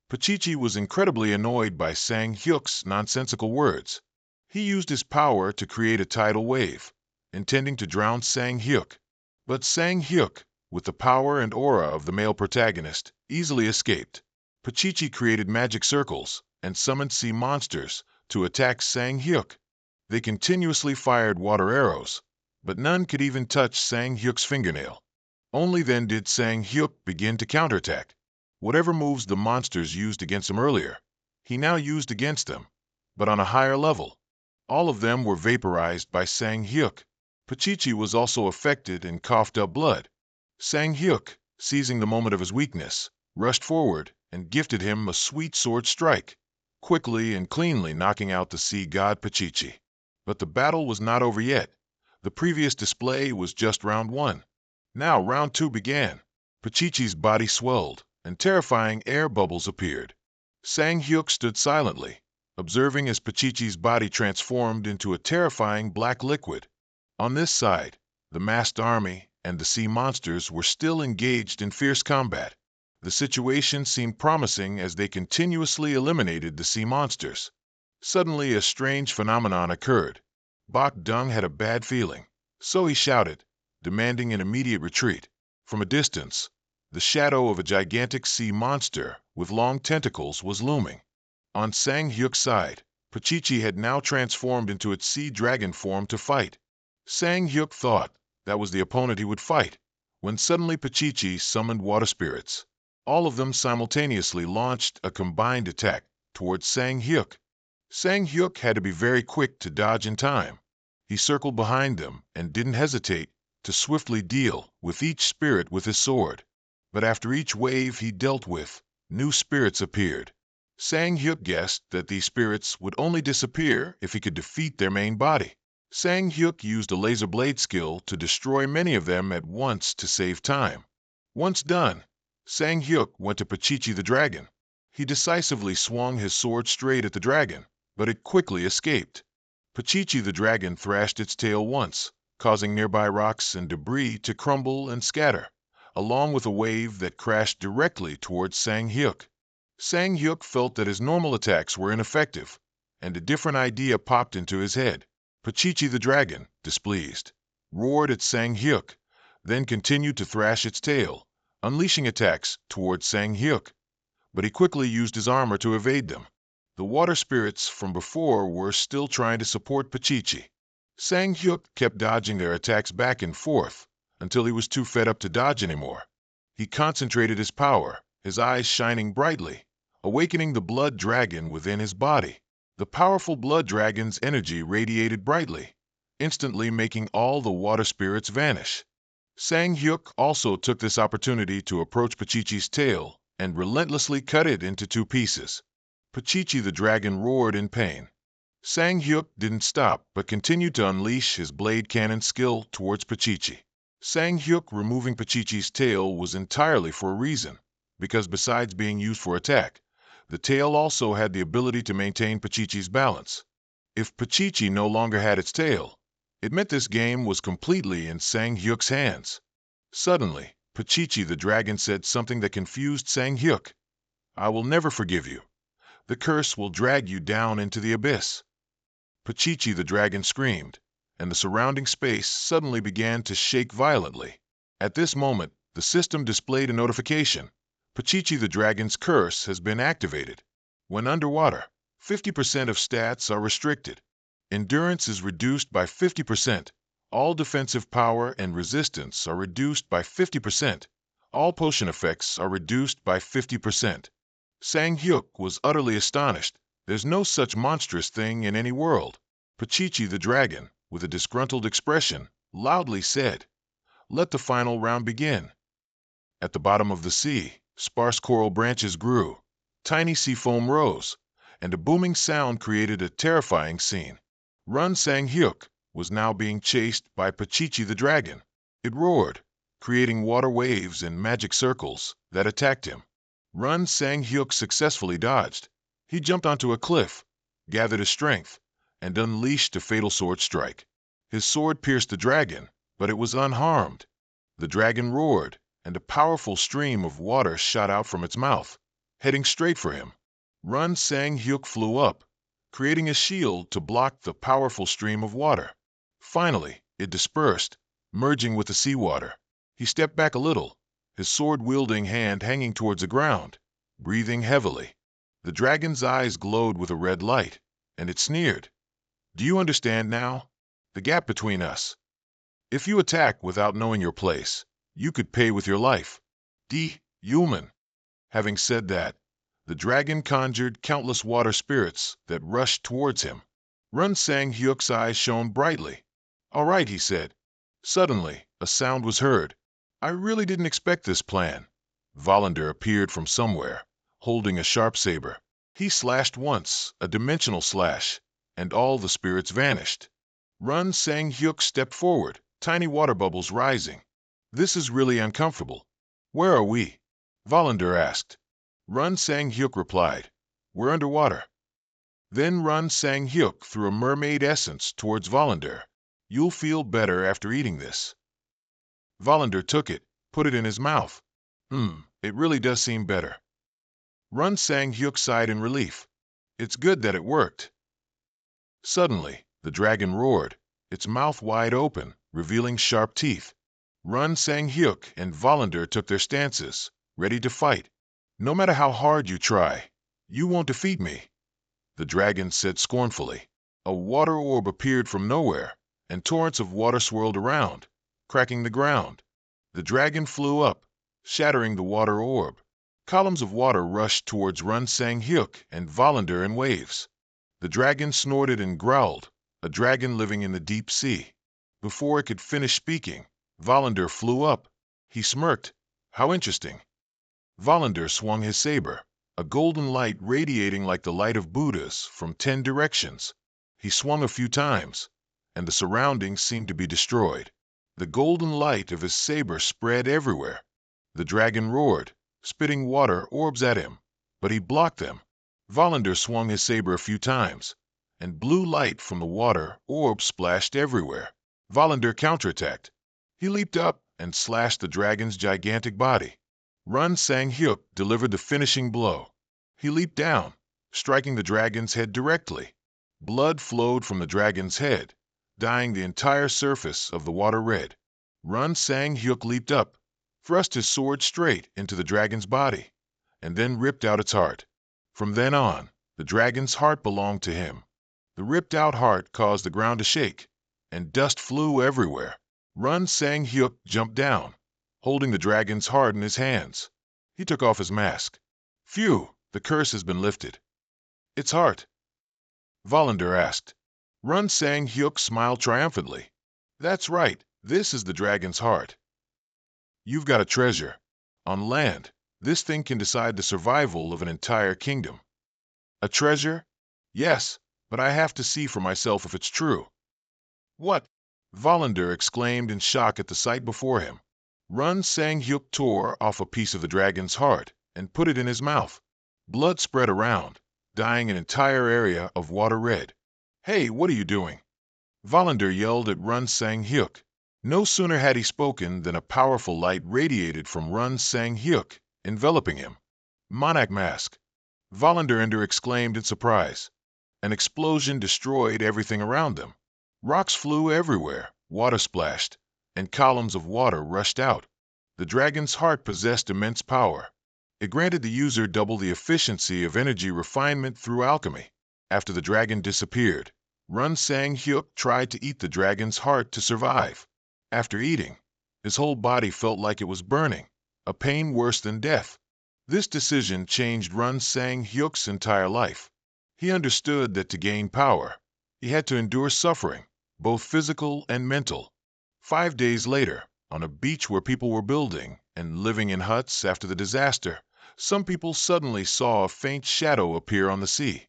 Pachichi was incredibly annoyed by Sang-hyuk's nonsensical words. He used his power to create a tidal wave, intending to drown Sang-hyuk. But Sang-hyuk, with the power and aura of the male protagonist, easily escaped. Pachichi created magic circles and summoned sea monsters to attack Sang-hyuk. They continuously fired water arrows, but none could even touch Sang-hyuk's fingernail. Only then did Sang-hyuk begin to counterattack. Whatever moves the monsters used against him earlier, he now used against them, but on a higher level. All of them were vaporized by Sang-hyuk. Pachichi was also affected and coughed up blood. Sang-hyuk, seizing the moment of his weakness, rushed forward and gifted him a sweet sword strike, quickly and cleanly knocking out the sea god Pachichi. But the battle was not over yet. The previous display was just round 1. Now round 2 began. Pachichi's body swelled, and terrifying air bubbles appeared. Sang-hyuk stood silently, observing as Pachichi's body transformed into a terrifying black liquid. On this side, the masked army and the sea monsters were still engaged in fierce combat. The situation seemed promising as they continuously eliminated the sea monsters. Suddenly a strange phenomenon occurred. Bok Dung had a bad feeling, so he shouted, demanding an immediate retreat. From a distance, the shadow of a gigantic sea monster with long tentacles was looming. On Sang-hyuk's side, Pachichi had now transformed into its sea dragon form to fight. Sang-hyuk thought that was the opponent he would fight, when suddenly Pachichi summoned water spirits. All of them simultaneously launched a combined attack towards Sang-hyuk. Sang-hyuk had to be very quick to dodge in time. He circled behind them and didn't hesitate to swiftly deal with each spirit with his sword. But after each wave he dealt with, new spirits appeared. Sang Hyuk guessed that these spirits would only disappear if he could defeat their main body. Sang Hyuk used a laser blade skill to destroy many of them at once to save time. Once done, Sang Hyuk went to Pachichi the dragon. He decisively swung his sword straight at the dragon, but it quickly escaped. Pachichi the dragon thrashed its tail once, causing nearby rocks and debris to crumble and scatter, along with a wave that crashed directly towards Sang Hyuk. Sang Hyuk felt that his normal attacks were ineffective, and a different idea popped into his head. Pachichi the dragon, displeased, roared at Sang Hyuk, then continued to thrash its tail, unleashing attacks towards Sang Hyuk. But he quickly used his armor to evade them. The water spirits from before were still trying to support Pachichi. Sang Hyuk kept dodging their attacks back and forth until he was too fed up to dodge anymore. He concentrated his power, his eyes shining brightly, awakening the blood dragon within his body. The powerful blood dragon's energy radiated brightly, instantly making all the water spirits vanish. Sang Hyuk also took this opportunity to approach Pachichi's tail and relentlessly cut it into two pieces. Pachichi the dragon roared in pain. Sang Hyuk didn't stop, but continued to unleash his blade cannon skill towards Pachichi. Sang Hyuk removing Pachichi's tail was entirely for a reason, because besides being used for attack, the tail also had the ability to maintain Pachichi's balance. If Pachichi no longer had its tail, it meant this game was completely in Sang Hyuk's hands. Suddenly, Pachichi the dragon said something that confused Sang Hyuk. "I will never forgive you. The curse will drag you down into the abyss." Pachichi the dragon screamed, and the surrounding space suddenly began to shake violently. At this moment, the system displayed a notification. Pachichi the dragon's curse has been activated. When underwater, 50% of stats are restricted. Endurance is reduced by 50%. All defensive power and resistance are reduced by 50%. All potion effects are reduced by 50%. Sang Hyuk was utterly astonished. There's no such monstrous thing in any world. Pachichi the dragon, with a disgruntled expression, loudly said, "Let the final round begin." At the bottom of the sea, sparse coral branches grew, tiny sea foam rose, and a booming sound created a terrifying scene. Run Sang Hyuk was now being chased by Pachichi the dragon. It roared, creating water waves and magic circles that attacked him. Run Sang Hyuk successfully dodged. He jumped onto a cliff, gathered his strength, and unleashed a fatal sword strike. His sword pierced the dragon, but it was unharmed. The dragon roared, and a powerful stream of water shot out from its mouth, heading straight for him. Run Sang Hyuk flew up, creating a shield to block the powerful stream of water. Finally, it dispersed, merging with the seawater. He stepped back a little, his sword-wielding hand hanging towards the ground, breathing heavily. The dragon's eyes glowed with a red light, and it sneered. "Do you understand now? The gap between us. If you attack without knowing your place, you could pay with your life. Human." Having said that, the dragon conjured countless water spirits that rushed towards him. Run Sang Hyuk's eyes shone brightly. "All right," he said. Suddenly, a sound was heard. "I really didn't expect this plan." Volander appeared from somewhere, holding a sharp saber. He slashed once, a dimensional slash, and all the spirits vanished. Run Sang Hyuk stepped forward, tiny water bubbles rising. "This is really uncomfortable. Where are we?" Volander asked. Run Sang Hyuk replied, "We're underwater." Then Run Sang Hyuk threw a mermaid essence towards Volander. "You'll feel better after eating this." Volander took it, put it in his mouth. It really does seem better." Run Sang Hyuk sighed in relief. "It's good that it worked." Suddenly, the dragon roared, its mouth wide open, revealing sharp teeth. Run Sang Hyuk and Volander took their stances, ready to fight. "No matter how hard you try, you won't defeat me," the dragon said scornfully. A water orb appeared from nowhere, and torrents of water swirled around, cracking the ground. The dragon flew up, shattering the water orb. Columns of water rushed towards Run Sang Hyuk and Volander in waves. The dragon snorted and growled, a dragon living in the deep sea. Before it could finish speaking, Volander flew up. He smirked. "How interesting." Volander swung his saber, a golden light radiating like the light of Buddhas from 10 directions. He swung a few times, and the surroundings seemed to be destroyed. The golden light of his saber spread everywhere. The dragon roared, spitting water orbs at him, but he blocked them. Volander swung his saber a few times, and blue light from the water orbs splashed everywhere. Volander counterattacked. He leaped up and slashed the dragon's gigantic body. Run Sang-hyuk delivered the finishing blow. He leaped down, striking the dragon's head directly. Blood flowed from the dragon's head, dyeing the entire surface of the water red. Run Sang-hyuk leaped up, thrust his sword straight into the dragon's body, and then ripped out its heart. From then on, the dragon's heart belonged to him. The ripped-out heart caused the ground to shake, and dust flew everywhere. Run Sang-hyuk jumped down, holding the dragon's heart in his hands. He took off his mask. Phew, the curse has been lifted. Its heart? Volander asked. Run Sang-hyuk smiled triumphantly. That's right, this is the dragon's heart. You've got a treasure. On land, this thing can decide the survival of an entire kingdom. A treasure? Yes, but I have to see for myself if it's true. What? Volander exclaimed in shock at the sight before him. Run Sang-hyuk tore off a piece of the dragon's heart and put it in his mouth. Blood spread around, dyeing an entire area of water red. Hey, what are you doing? Volander yelled at Run Sang-hyuk. No sooner had he spoken than a powerful light radiated from Run Sang-hyuk, enveloping him. Monarch mask. Volander exclaimed in surprise. An explosion destroyed everything around them. Rocks flew everywhere, water splashed, and columns of water rushed out. The dragon's heart possessed immense power. It granted the user double the efficiency of energy refinement through alchemy. After the dragon disappeared, Run Sang-hyuk tried to eat the dragon's heart to survive. After eating, his whole body felt like it was burning, a pain worse than death. This decision changed Run Sang-hyuk's entire life. He understood that to gain power, he had to endure suffering, both physical and mental. 5 days later, on a beach where people were building and living in huts after the disaster, some people suddenly saw a faint shadow appear on the sea.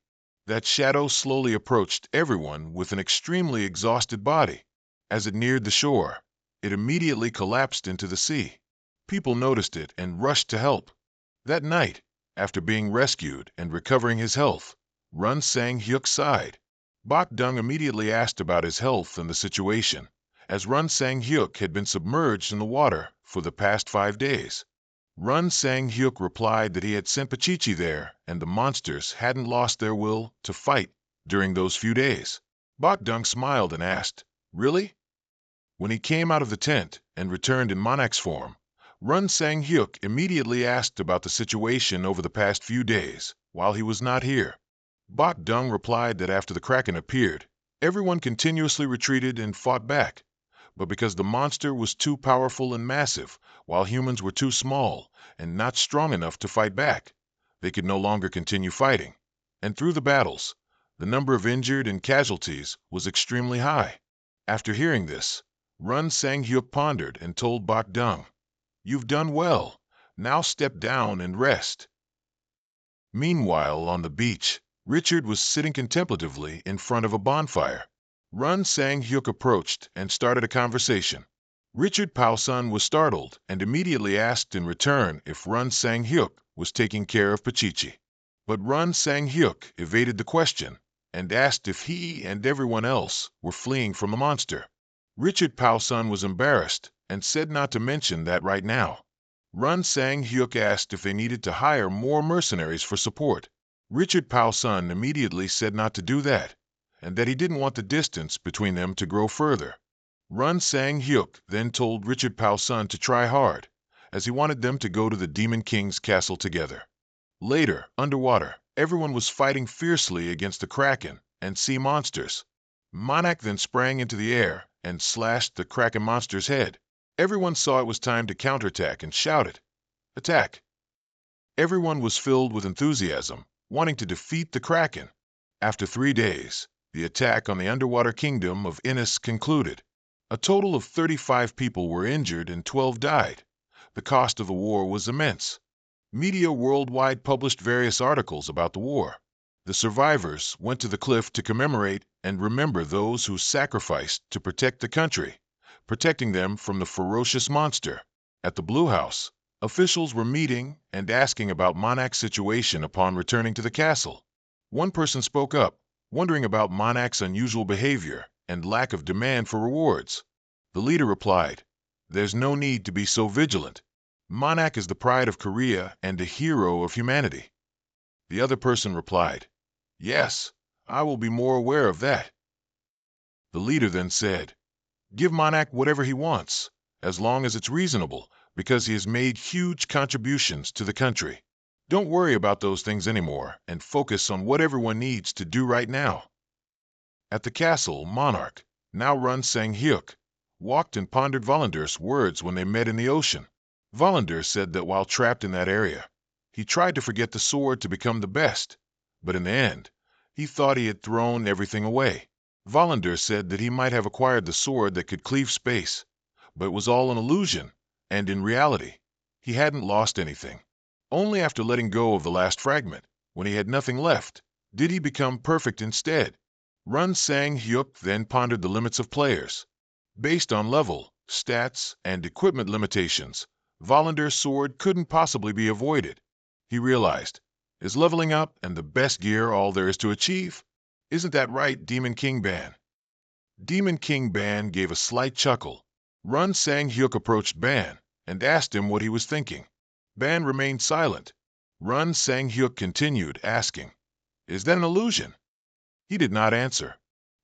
That shadow slowly approached everyone with an extremely exhausted body. As it neared the shore, it immediately collapsed into the sea. People noticed it and rushed to help. That night, after being rescued and recovering his health, Run Sang-hyuk sighed. Bok Dung immediately asked about his health and the situation, as Run Sang-hyuk had been submerged in the water for the past 5 days. Run Sang-hyuk replied that he had sent Pachichi there and the monsters hadn't lost their will to fight during those few days. Bok Dung smiled and asked, Really? When he came out of the tent and returned in Monarch's form, Run Sang-hyuk immediately asked about the situation over the past few days while he was not here. Bok Dung replied that after the Kraken appeared, everyone continuously retreated and fought back. But because the monster was too powerful and massive, while humans were too small and not strong enough to fight back, they could no longer continue fighting. And through the battles, the number of injured and casualties was extremely high. After hearing this, Run Sang-hyuk pondered and told Bok Dung, You've done well. Now step down and rest. Meanwhile, on the beach, Richard was sitting contemplatively in front of a bonfire. Run Sang-hyuk approached and started a conversation. Richard Pausun was startled and immediately asked in return if Run Sang-hyuk was taking care of Pachichi. But Run Sang-hyuk evaded the question and asked if he and everyone else were fleeing from the monster. Richard Pausun was embarrassed and said not to mention that right now. Run Sang-hyuk asked if they needed to hire more mercenaries for support. Richard Pausun immediately said not to do that, and that he didn't want the distance between them to grow further. Run Sang-hyuk then told Richard Pausun to try hard, as he wanted them to go to the Demon King's castle together. Later, underwater, everyone was fighting fiercely against the Kraken and sea monsters. Monarch then sprang into the air and slashed the Kraken monster's head. Everyone saw it was time to counterattack and shouted, Attack! Everyone was filled with enthusiasm, wanting to defeat the Kraken. After 3 days, the attack on the underwater kingdom of Innis concluded. A total of 35 people were injured and 12 died. The cost of the war was immense. Media worldwide published various articles about the war. The survivors went to the cliff to commemorate and remember those who sacrificed to protect the country, protecting them from the ferocious monster. At the Blue House, officials were meeting and asking about Monarch's situation upon returning to the castle. One person spoke up, wondering about Monarch's unusual behavior and lack of demand for rewards. The leader replied, "There's no need to be so vigilant. Monarch is the pride of Korea and a hero of humanity." The other person replied, "Yes, I will be more aware of that." The leader then said, "Give Monarch whatever he wants, as long as it's reasonable, because he has made huge contributions to the country. Don't worry about those things anymore and focus on what everyone needs to do right now." At the castle, Monarch, now run Sang-hyuk, walked and pondered Volundar's words when they met in the ocean. Volundar said that while trapped in that area, he tried to forget the sword to become the best, but in the end, he thought he had thrown everything away. Volundar said that he might have acquired the sword that could cleave space, but it was all an illusion, and in reality, he hadn't lost anything. Only after letting go of the last fragment, when he had nothing left, did he become perfect instead. Run Sang-hyuk then pondered the limits of players. Based on level, stats, and equipment limitations, Volundar's sword couldn't possibly be avoided. He realized, is leveling up and the best gear all there is to achieve? Isn't that right, Demon King Ban? Demon King Ban gave a slight chuckle. Run Sang-hyuk approached Ban and asked him what he was thinking. Ban remained silent. Run Sang-hyuk continued, asking, "Is that an illusion?" He did not answer.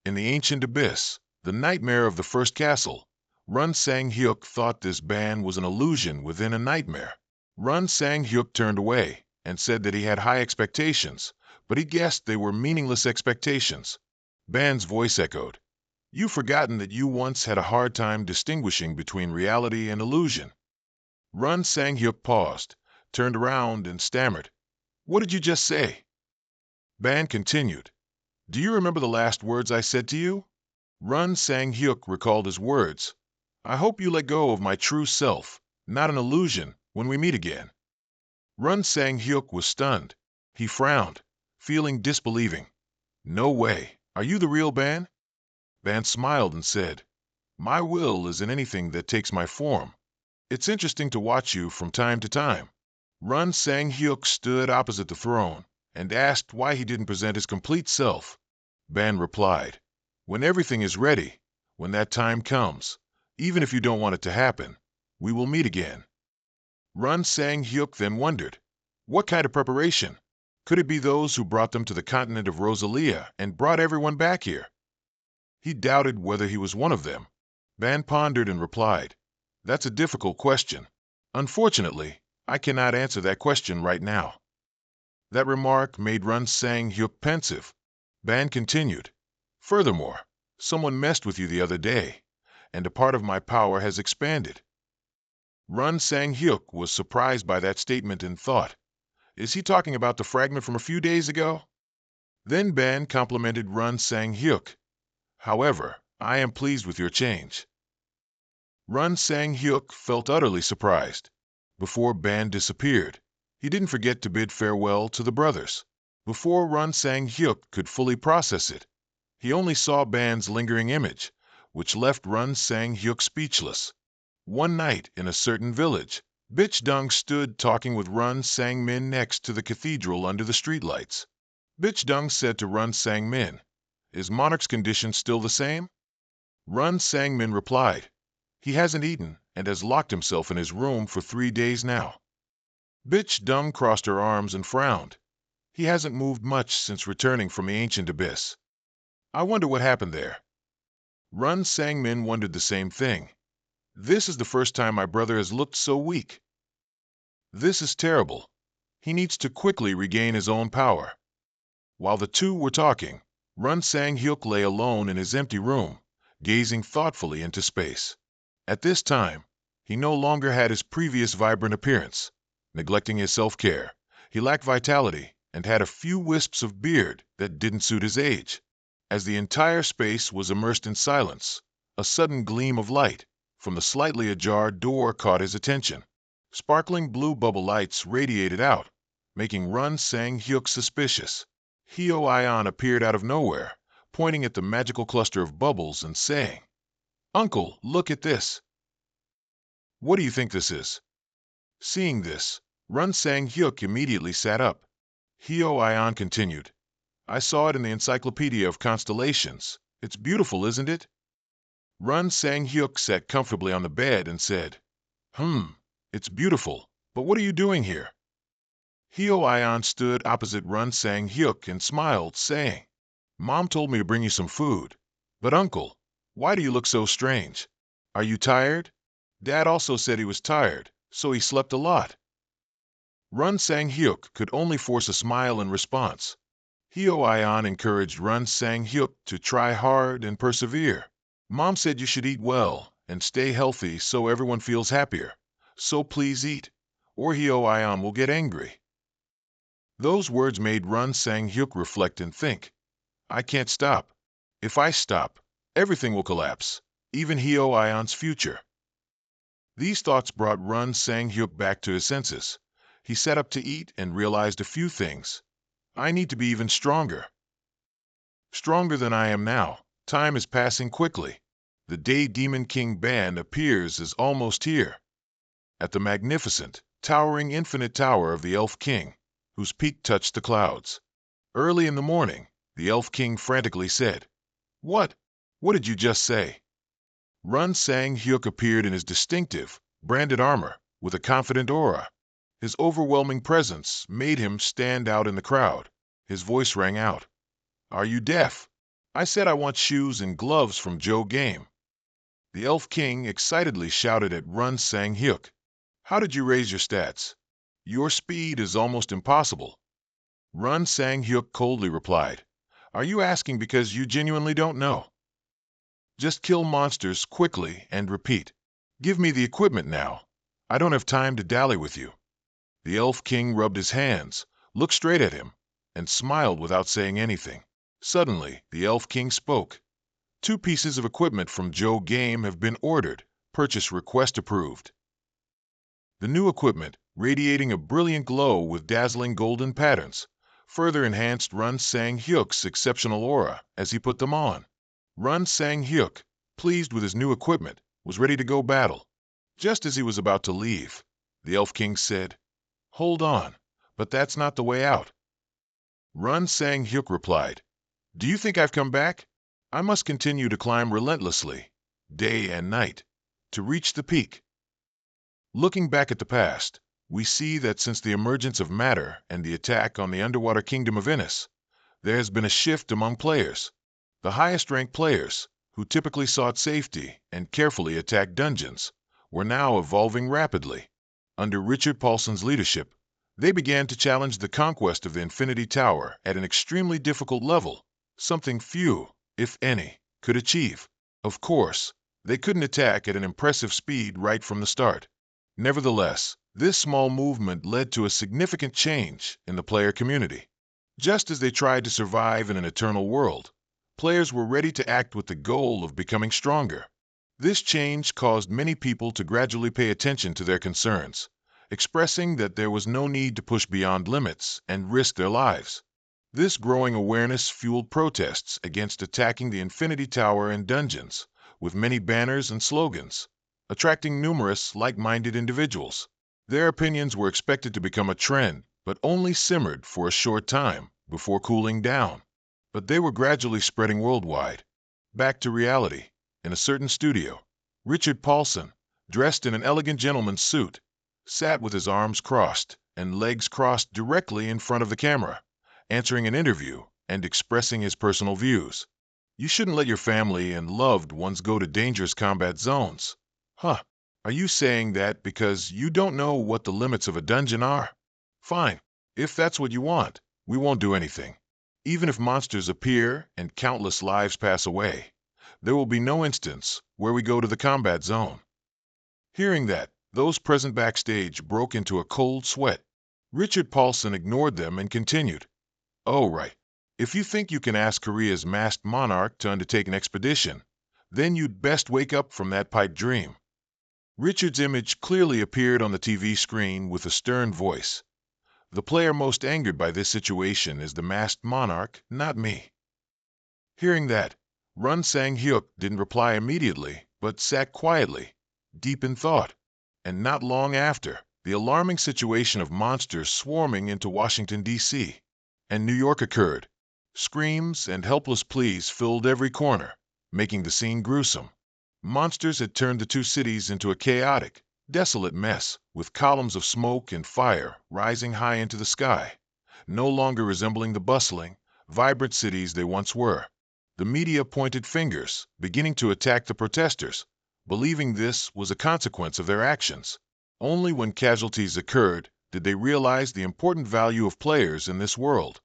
In the ancient abyss, the nightmare of the first castle, Run Sang-hyuk thought this Ban was an illusion within a nightmare. Run Sang-hyuk turned away and said that he had high expectations, but he guessed they were meaningless expectations. Ban's voice echoed, "You've forgotten that you once had a hard time distinguishing between reality and illusion." Run Sang-hyuk paused, turned around, and stammered, "What did you just say?" Ban continued, "Do you remember the last words I said to you?" Run Sang-hyuk recalled his words, "I hope you let go of my true self, not an illusion, when we meet again." Run Sang-hyuk was stunned. He frowned, feeling disbelieving. "No way. Are you the real Ban?" Ban smiled and said, "My will is in anything that takes my form. It's interesting to watch you from time to time." Run Sang-hyuk stood opposite the throne and asked why he didn't present his complete self. Ban replied, "When everything is ready, when that time comes, even if you don't want it to happen, we will meet again." Run Sang-hyuk then wondered, what kind of preparation? Could it be those who brought them to the continent of Rosalia and brought everyone back here? He doubted whether he was one of them. Ban pondered and replied, "That's a difficult question. Unfortunately, I cannot answer that question right now." That remark made Run Sang-hyuk pensive. Ban continued, "Furthermore, someone messed with you the other day, and a part of my power has expanded." Run Sang-hyuk was surprised by that statement and thought, is he talking about the fragment from a few days ago? Then Ban complimented Run Sang-hyuk. "However, I am pleased with your change." Run Sang-hyuk felt utterly surprised. Before Ban disappeared, he didn't forget to bid farewell to the brothers. Before Run Sang-hyuk could fully process it, he only saw Ban's lingering image, which left Run Sang-hyuk speechless. One night in a certain village, Bichdung stood talking with Run Sang-min next to the cathedral under the streetlights. Bichdung said to Run Sang-min, "Is Monarch's condition still the same?" Run Sang-min replied, "He hasn't eaten and has locked himself in his room for 3 days now." Bichdung crossed her arms and frowned. "He hasn't moved much since returning from the ancient abyss. I wonder what happened there." Run Sang-min wondered the same thing. "This is the first time my brother has looked so weak. This is terrible. He needs to quickly regain his own power." While the two were talking, Run Sang-hyuk lay alone in his empty room, gazing thoughtfully into space. At this time, he no longer had his previous vibrant appearance. Neglecting his self-care, he lacked vitality and had a few wisps of beard that didn't suit his age. As the entire space was immersed in silence, a sudden gleam of light from the slightly ajar door caught his attention. Sparkling blue bubble lights radiated out, making Run Sang Hyuk suspicious. Hyo Ion appeared out of nowhere, pointing at the magical cluster of bubbles and saying, "Uncle, look at this." "What do you think this is?" Seeing this, Run Sang Hyuk immediately sat up. Hyo Ion continued, "I saw it in the Encyclopedia of Constellations. It's beautiful, isn't it?" Run Sang Hyuk sat comfortably on the bed and said, "It's beautiful, but what are you doing here?" Hyo Ion stood opposite Run Sang Hyuk and smiled, saying, "Mom told me to bring you some food. But uncle, why do you look so strange? Are you tired? Dad also said he was tired, so he slept a lot." Run Sang Hyuk could only force a smile in response. Hyo Ion encouraged Run Sang Hyuk to try hard and persevere. "Mom said you should eat well and stay healthy so everyone feels happier. So please eat, or Hyo Ion will get angry." Those words made Run Sang Hyuk reflect and think. "I can't stop. If I stop, everything will collapse, even Hyo Ion's future." These thoughts brought Run Sang Hyuk back to his senses. He sat up to eat and realized a few things. "I need to be even stronger. Stronger than I am now. Time is passing quickly. The Day Demon King band appears as almost here." At the magnificent, towering infinite tower of the Elf King, whose peak touched the clouds. Early in the morning, the Elf King frantically said, "What? What did you just say?" Run Sang Hyuk appeared in his distinctive, branded armor, with a confident aura. His overwhelming presence made him stand out in the crowd. His voice rang out, "Are you deaf? I said I want shoes and gloves from Joe Game." The Elf King excitedly shouted at Run Sang Hyuk, "How did you raise your stats? Your speed is almost impossible." Run Sang Hyuk coldly replied, "Are you asking because you genuinely don't know? Just kill monsters quickly and repeat. Give me the equipment now. I don't have time to dally with you." The Elf King rubbed his hands, looked straight at him, and smiled without saying anything. Suddenly, the Elf King spoke. "2 pieces of equipment from Joe Game have been ordered. Purchase request approved." The new equipment, radiating a brilliant glow with dazzling golden patterns, further enhanced Run Sang Hyuk's exceptional aura as he put them on. Run Sang Hyuk, pleased with his new equipment, was ready to go battle. Just as he was about to leave, the Elf King said, "Hold on, but that's not the way out." Run Sang Hyuk replied, "Do you think I've come back? I must continue to climb relentlessly, day and night, to reach the peak." Looking back at the past, we see that since the emergence of matter and the attack on the underwater kingdom of Innis, there has been a shift among players. The highest-ranked players, who typically sought safety and carefully attacked dungeons, were now evolving rapidly. Under Richard Paulson's leadership, they began to challenge the conquest of the Infinity Tower at an extremely difficult level, something few, if any, could achieve. Of course, they couldn't attack at an impressive speed right from the start. Nevertheless, this small movement led to a significant change in the player community. Just as they tried to survive in an eternal world, players were ready to act with the goal of becoming stronger. This change caused many people to gradually pay attention to their concerns, expressing that there was no need to push beyond limits and risk their lives. This growing awareness fueled protests against attacking the Infinity Tower and dungeons, with many banners and slogans, attracting numerous like-minded individuals. Their opinions were expected to become a trend, but only simmered for a short time before cooling down. But they were gradually spreading worldwide. Back to reality. In a certain studio, Richard Paulson, dressed in an elegant gentleman's suit, sat with his arms crossed and legs crossed directly in front of the camera, answering an interview and expressing his personal views. "You shouldn't let your family and loved ones go to dangerous combat zones." "Huh, are you saying that because you don't know what the limits of a dungeon are? Fine, if that's what you want, we won't do anything. Even if monsters appear and countless lives pass away, there will be no instance where we go to the combat zone." Hearing that, those present backstage broke into a cold sweat. Richard Paulson ignored them and continued, "Oh, right. If you think you can ask Korea's masked monarch to undertake an expedition, then you'd best wake up from that pipe dream." Richard's image clearly appeared on the TV screen with a stern voice. The player most angered by this situation is the masked monarch, not me. Hearing that, Run Sang Hyuk didn't reply immediately, but sat quietly, deep in thought. And not long after, the alarming situation of monsters swarming into Washington, D.C. and New York occurred. Screams and helpless pleas filled every corner, making the scene gruesome. Monsters had turned the two cities into a chaotic, desolate mess, with columns of smoke and fire rising high into the sky, no longer resembling the bustling, vibrant cities they once were. The media pointed fingers, beginning to attack the protesters, believing this was a consequence of their actions. Only when casualties occurred did they realize the important value of players in this world.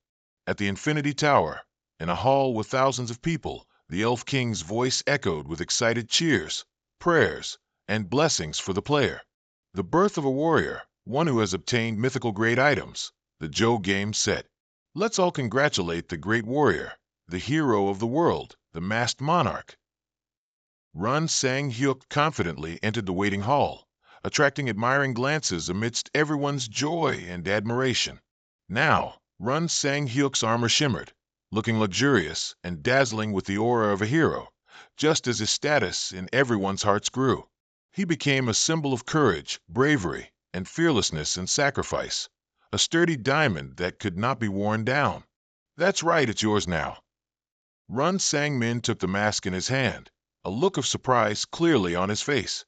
At the Infinity Tower, in a hall with thousands of people, the Elf King's voice echoed with excited cheers, prayers, and blessings for the player. The birth of a warrior, one who has obtained mythical-grade items, the Joe game said. Let's all congratulate the great warrior, the hero of the world, the masked monarch. Run Sang Hyuk confidently entered the waiting hall, attracting admiring glances amidst everyone's joy and admiration. Now, Run Sang Hyuk's armor shimmered, looking luxurious and dazzling with the aura of a hero, just as his status in everyone's hearts grew. He became a symbol of courage, bravery, and fearlessness in sacrifice, a sturdy diamond that could not be worn down. That's right, it's yours now. Run Sang Min took the mask in his hand, a look of surprise clearly on his face.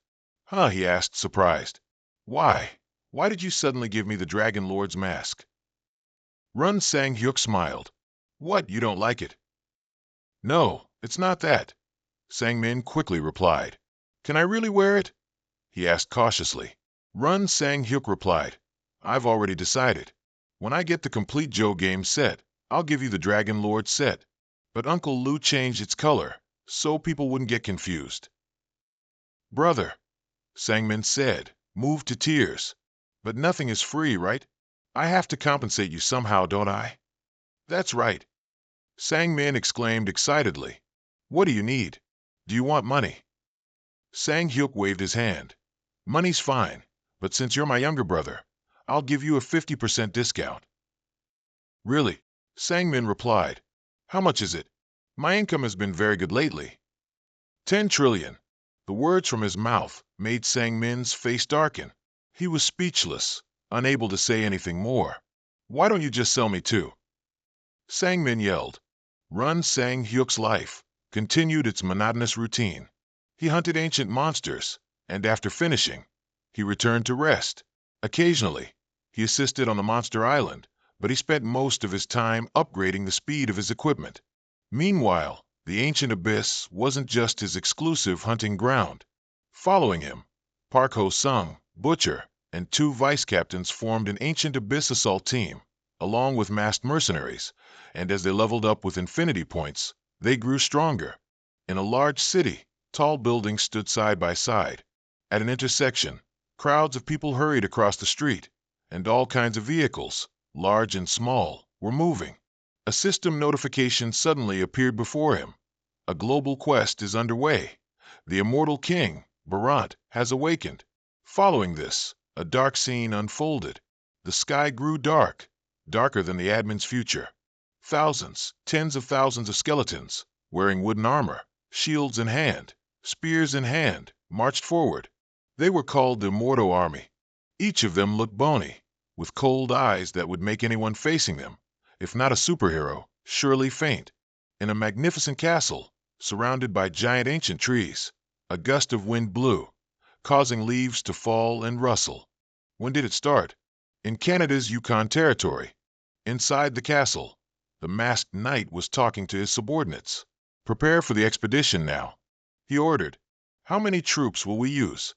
Huh, he asked, surprised. Why? Why did you suddenly give me the Dragon Lord's mask? Run Sang Hyuk smiled. What, you don't like it? No, it's not that, Sang Min quickly replied. Can I really wear it? He asked cautiously. Run Sang Hyuk replied. I've already decided. When I get the complete Joe game set, I'll give you the Dragon Lord set. But Uncle Lu changed its color, so people wouldn't get confused. Brother, Sangmin said, moved to tears. But nothing is free, right? I have to compensate you somehow, don't I? That's right. Sangmin exclaimed excitedly. What do you need? Do you want money? Sang Hyuk waved his hand. Money's fine, but since you're my younger brother, I'll give you a 50% discount. Really? Sangmin replied. How much is it? My income has been very good lately. 10 trillion. The words from his mouth made Sangmin's face darken. He was speechless, unable to say anything more. Why don't you just sell me too? Sangmin yelled. Run Sang Hyuk's life continued its monotonous routine. He hunted ancient monsters, and after finishing, he returned to rest. Occasionally, he assisted on the monster island, but he spent most of his time upgrading the speed of his equipment. Meanwhile, the ancient abyss wasn't just his exclusive hunting ground. Following him, Park Ho-sung, Butcher, and 2 vice captains formed an ancient abyss assault team, along with masked mercenaries, and as they leveled up with infinity points, they grew stronger. In a large city, tall buildings stood side by side. At an intersection, crowds of people hurried across the street, and all kinds of vehicles, large and small, were moving. A system notification suddenly appeared before him. A global quest is underway. The immortal king, Barant, has awakened. Following this, a dark scene unfolded. The sky grew dark, darker than the admin's future. Thousands, tens of thousands of skeletons, wearing wooden armor, shields in hand, spears in hand, marched forward. They were called the Immortal Army. Each of them looked bony, with cold eyes that would make anyone facing them, if not a superhero, surely faint. In a magnificent castle, surrounded by giant ancient trees, a gust of wind blew, causing leaves to fall and rustle. When did it start? In Canada's Yukon Territory. Inside the castle, the masked knight was talking to his subordinates. Prepare for the expedition now, he ordered. How many troops will we use?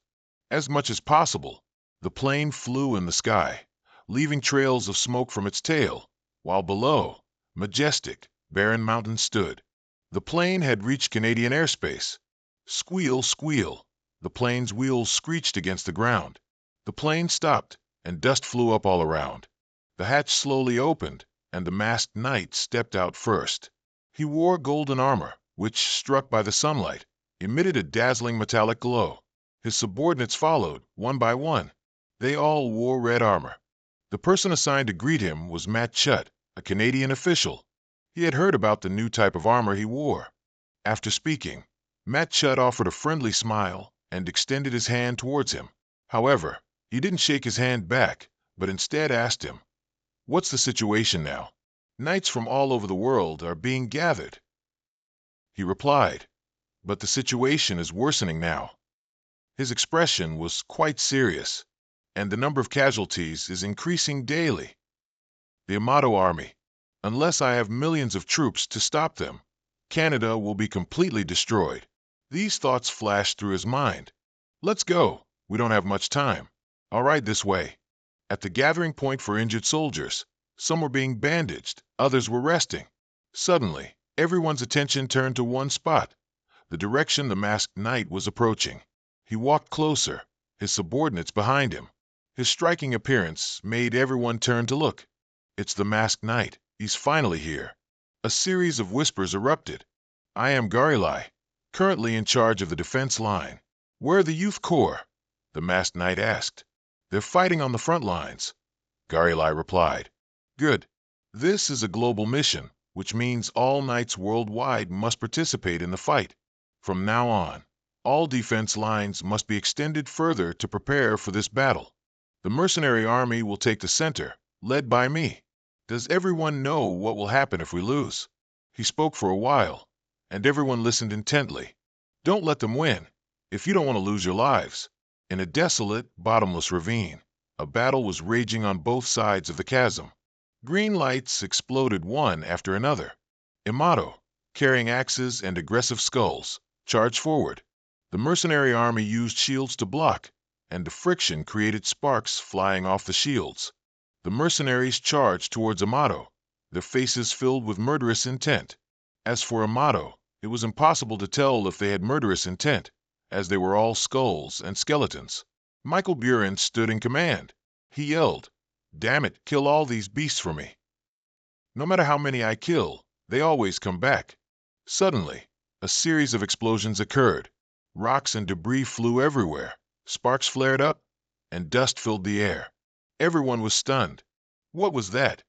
As much as possible. The plane flew in the sky, leaving trails of smoke from its tail, while below, majestic, barren mountains stood. The plane had reached Canadian airspace. Squeal, squeal. The plane's wheels screeched against the ground. The plane stopped, and dust flew up all around. The hatch slowly opened, and the masked knight stepped out first. He wore golden armor, which, struck by the sunlight, emitted a dazzling metallic glow. His subordinates followed, one by one. They all wore red armor. The person assigned to greet him was Matt Chutt, a Canadian official. He had heard about the new type of armor he wore. After speaking, Matt Chutt offered a friendly smile and extended his hand towards him. However, he didn't shake his hand back, but instead asked him, "What's the situation now? Knights from all over the world are being gathered." He replied, "But the situation is worsening now." His expression was quite serious, and the number of casualties is increasing daily. The Amato army. Unless I have millions of troops to stop them, Canada will be completely destroyed. These thoughts flashed through his mind. "Let's go. We don't have much time. I'll ride this way." At the gathering point for injured soldiers, some were being bandaged, others were resting. Suddenly, everyone's attention turned to one spot, the direction the masked knight was approaching. He walked closer, his subordinates behind him. His striking appearance made everyone turn to look. "It's the masked knight. He's finally here." A series of whispers erupted. "I am Garilai, currently in charge of the defense line." "Where are the youth corps?" the masked knight asked. "They're fighting on the front lines," Garilai replied. "Good. This is a global mission, which means all knights worldwide must participate in the fight. From now on, all defense lines must be extended further to prepare for this battle. The mercenary army will take the center, led by me. Does everyone know what will happen if we lose?" He spoke for a while, and everyone listened intently. "Don't let them win, if you don't want to lose your lives." In a desolate, bottomless ravine, a battle was raging on both sides of the chasm. Green lights exploded one after another. Amato, carrying axes and aggressive skulls, charged forward. The mercenary army used shields to block, and the friction created sparks flying off the shields. The mercenaries charged towards Amato, their faces filled with murderous intent. As for Amato, it was impossible to tell if they had murderous intent, as they were all skulls and skeletons. Michael Buren stood in command. He yelled, "Damn it, kill all these beasts for me. No matter how many I kill, they always come back." Suddenly, a series of explosions occurred. Rocks and debris flew everywhere, sparks flared up, and dust filled the air. Everyone was stunned. What was that?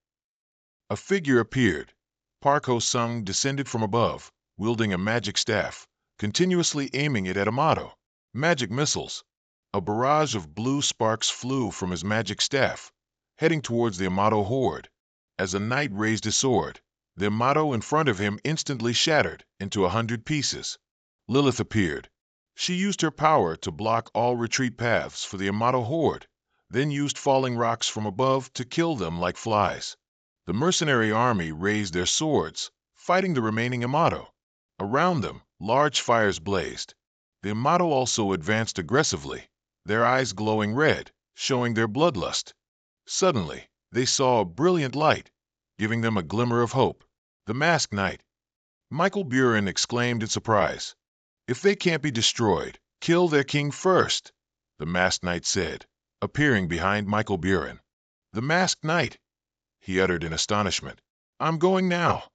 A figure appeared. Park Ho-sung descended from above, wielding a magic staff, continuously aiming it at Amato. Magic missiles. A barrage of blue sparks flew from his magic staff, heading towards the Amato horde. As a knight raised his sword, the Amato in front of him instantly shattered into 100 pieces. Lilith appeared. She used her power to block all retreat paths for the Amato horde, then used falling rocks from above to kill them like flies. The mercenary army raised their swords, fighting the remaining Amato. Around them, large fires blazed. The Amato also advanced aggressively, their eyes glowing red, showing their bloodlust. Suddenly, they saw a brilliant light, giving them a glimmer of hope. The masked knight. Michael Buren exclaimed in surprise. "If they can't be destroyed, kill their king first," the masked knight said, appearing behind Michael Buren. "The masked knight," he uttered in astonishment. "I'm going now,"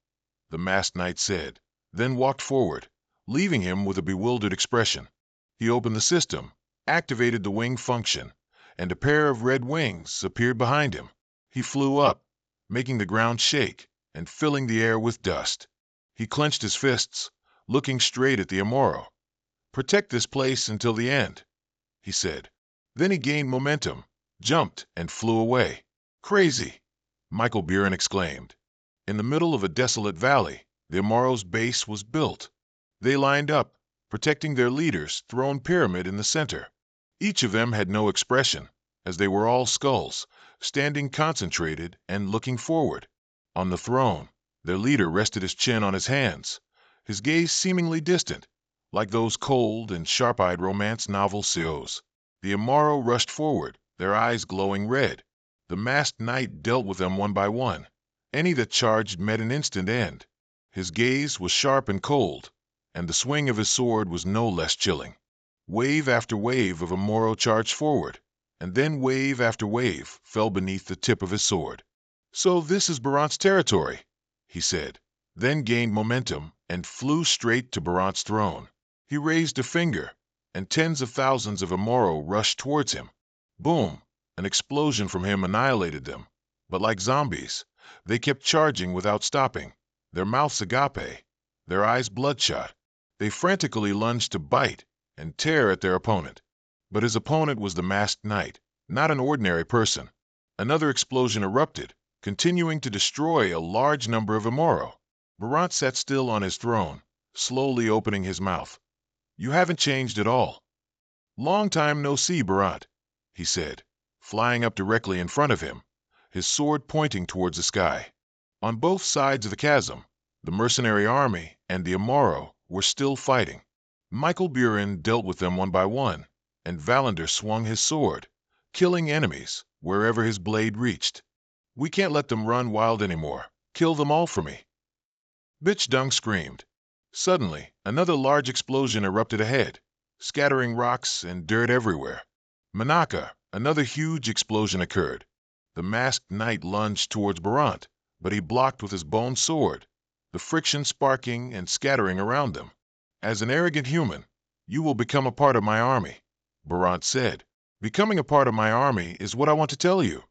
the masked knight said, then walked forward, leaving him with a bewildered expression. He opened the system, activated the wing function, and a pair of red wings appeared behind him. He flew up, making the ground shake and filling the air with dust. He clenched his fists, looking straight at the Amoro. "Protect this place until the end," he said. Then he gained momentum, jumped, and flew away. "Crazy!" Michael Buren exclaimed. In the middle of a desolate valley, the Amoro's base was built. They lined up, protecting their leader's throne pyramid in the center. Each of them had no expression, as they were all skulls, standing concentrated and looking forward. On the throne, their leader rested his chin on his hands, his gaze seemingly distant, like those cold and sharp-eyed romance novel seos. The Amaro rushed forward, their eyes glowing red. The masked knight dealt with them one by one. Any that charged met an instant end. His gaze was sharp and cold, and the swing of his sword was no less chilling. Wave after wave of Amaro charged forward, and then wave after wave fell beneath the tip of his sword. "So this is Barant's territory," he said, then gained momentum and flew straight to Barant's throne. He raised a finger, and tens of thousands of Amoro rushed towards him. Boom! An explosion from him annihilated them. But like zombies, they kept charging without stopping, their mouths agape, their eyes bloodshot. They frantically lunged to bite and tear at their opponent. But his opponent was the masked knight, not an ordinary person. Another explosion erupted, continuing to destroy a large number of Amoro. Barant sat still on his throne, slowly opening his mouth. "You haven't changed at all." "Long time no see, Barant," he said, flying up directly in front of him, his sword pointing towards the sky. On both sides of the chasm, the mercenary army and the Amoro were still fighting. Michael Buren dealt with them one by one, and Valander swung his sword, killing enemies wherever his blade reached. "We can't let them run wild anymore. Kill them all for me." Bitch Dung screamed. Suddenly, another large explosion erupted ahead, scattering rocks and dirt everywhere. Manaka, another huge explosion occurred. The masked knight lunged towards Barant, but he blocked with his bone sword, the friction sparking and scattering around them. "As an arrogant human, you will become a part of my army," Barant said. "Becoming a part of my army is what I want to tell you."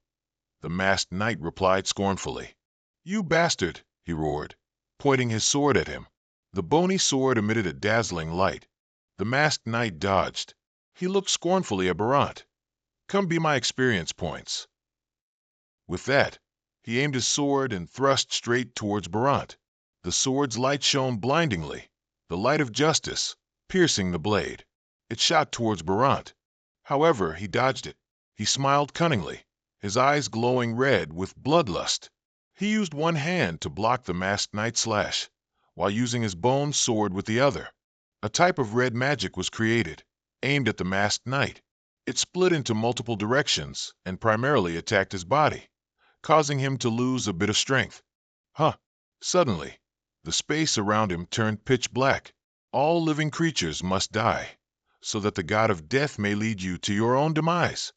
The masked knight replied scornfully. "You bastard," he roared, pointing his sword at him. The bony sword emitted a dazzling light. The masked knight dodged. He looked scornfully at Barant. "Come be my experience points." With that, he aimed his sword and thrust straight towards Barant. The sword's light shone blindingly, the light of justice, piercing the blade. It shot towards Barant. However, he dodged it. He smiled cunningly, his eyes glowing red with bloodlust. He used one hand to block the masked knight's slash, while using his bone sword with the other. A type of red magic was created, aimed at the masked knight. It split into multiple directions and primarily attacked his body, causing him to lose a bit of strength. Suddenly, the space around him turned pitch black. "All living creatures must die, so that the god of death may lead you to your own demise,"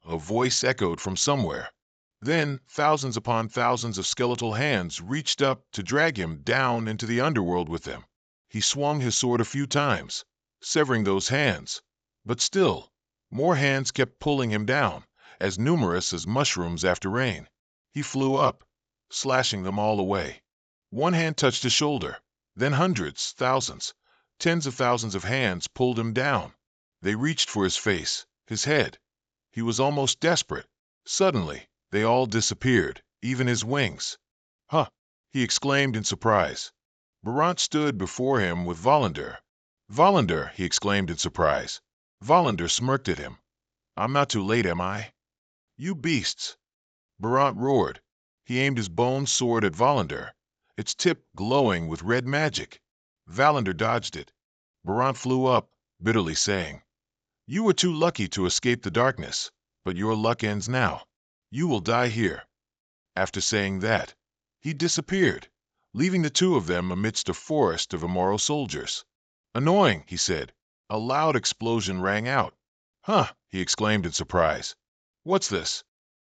a voice echoed from somewhere. Then thousands upon thousands of skeletal hands reached up to drag him down into the underworld with them. He swung his sword a few times, severing those hands, but still, more hands kept pulling him down, as numerous as mushrooms after rain. He flew up, slashing them all away. One hand touched his shoulder, then hundreds, thousands, tens of thousands of hands pulled him down. They reached for his face, his head. He was almost desperate. Suddenly, they all disappeared, even his wings. He exclaimed in surprise. Barant stood before him with Valander. "Valander," he exclaimed in surprise. Valander smirked at him. "I'm not too late, am I?" "You beasts!" Barant roared. He aimed his bone sword at Valander, its tip glowing with red magic. Valander dodged it. Barant flew up, bitterly saying, "You were too lucky to escape the darkness, but your luck ends now. You will die here." After saying that, he disappeared, leaving the two of them amidst a forest of Amoro soldiers. "Annoying," he said. A loud explosion rang out. He exclaimed in surprise. "What's this?"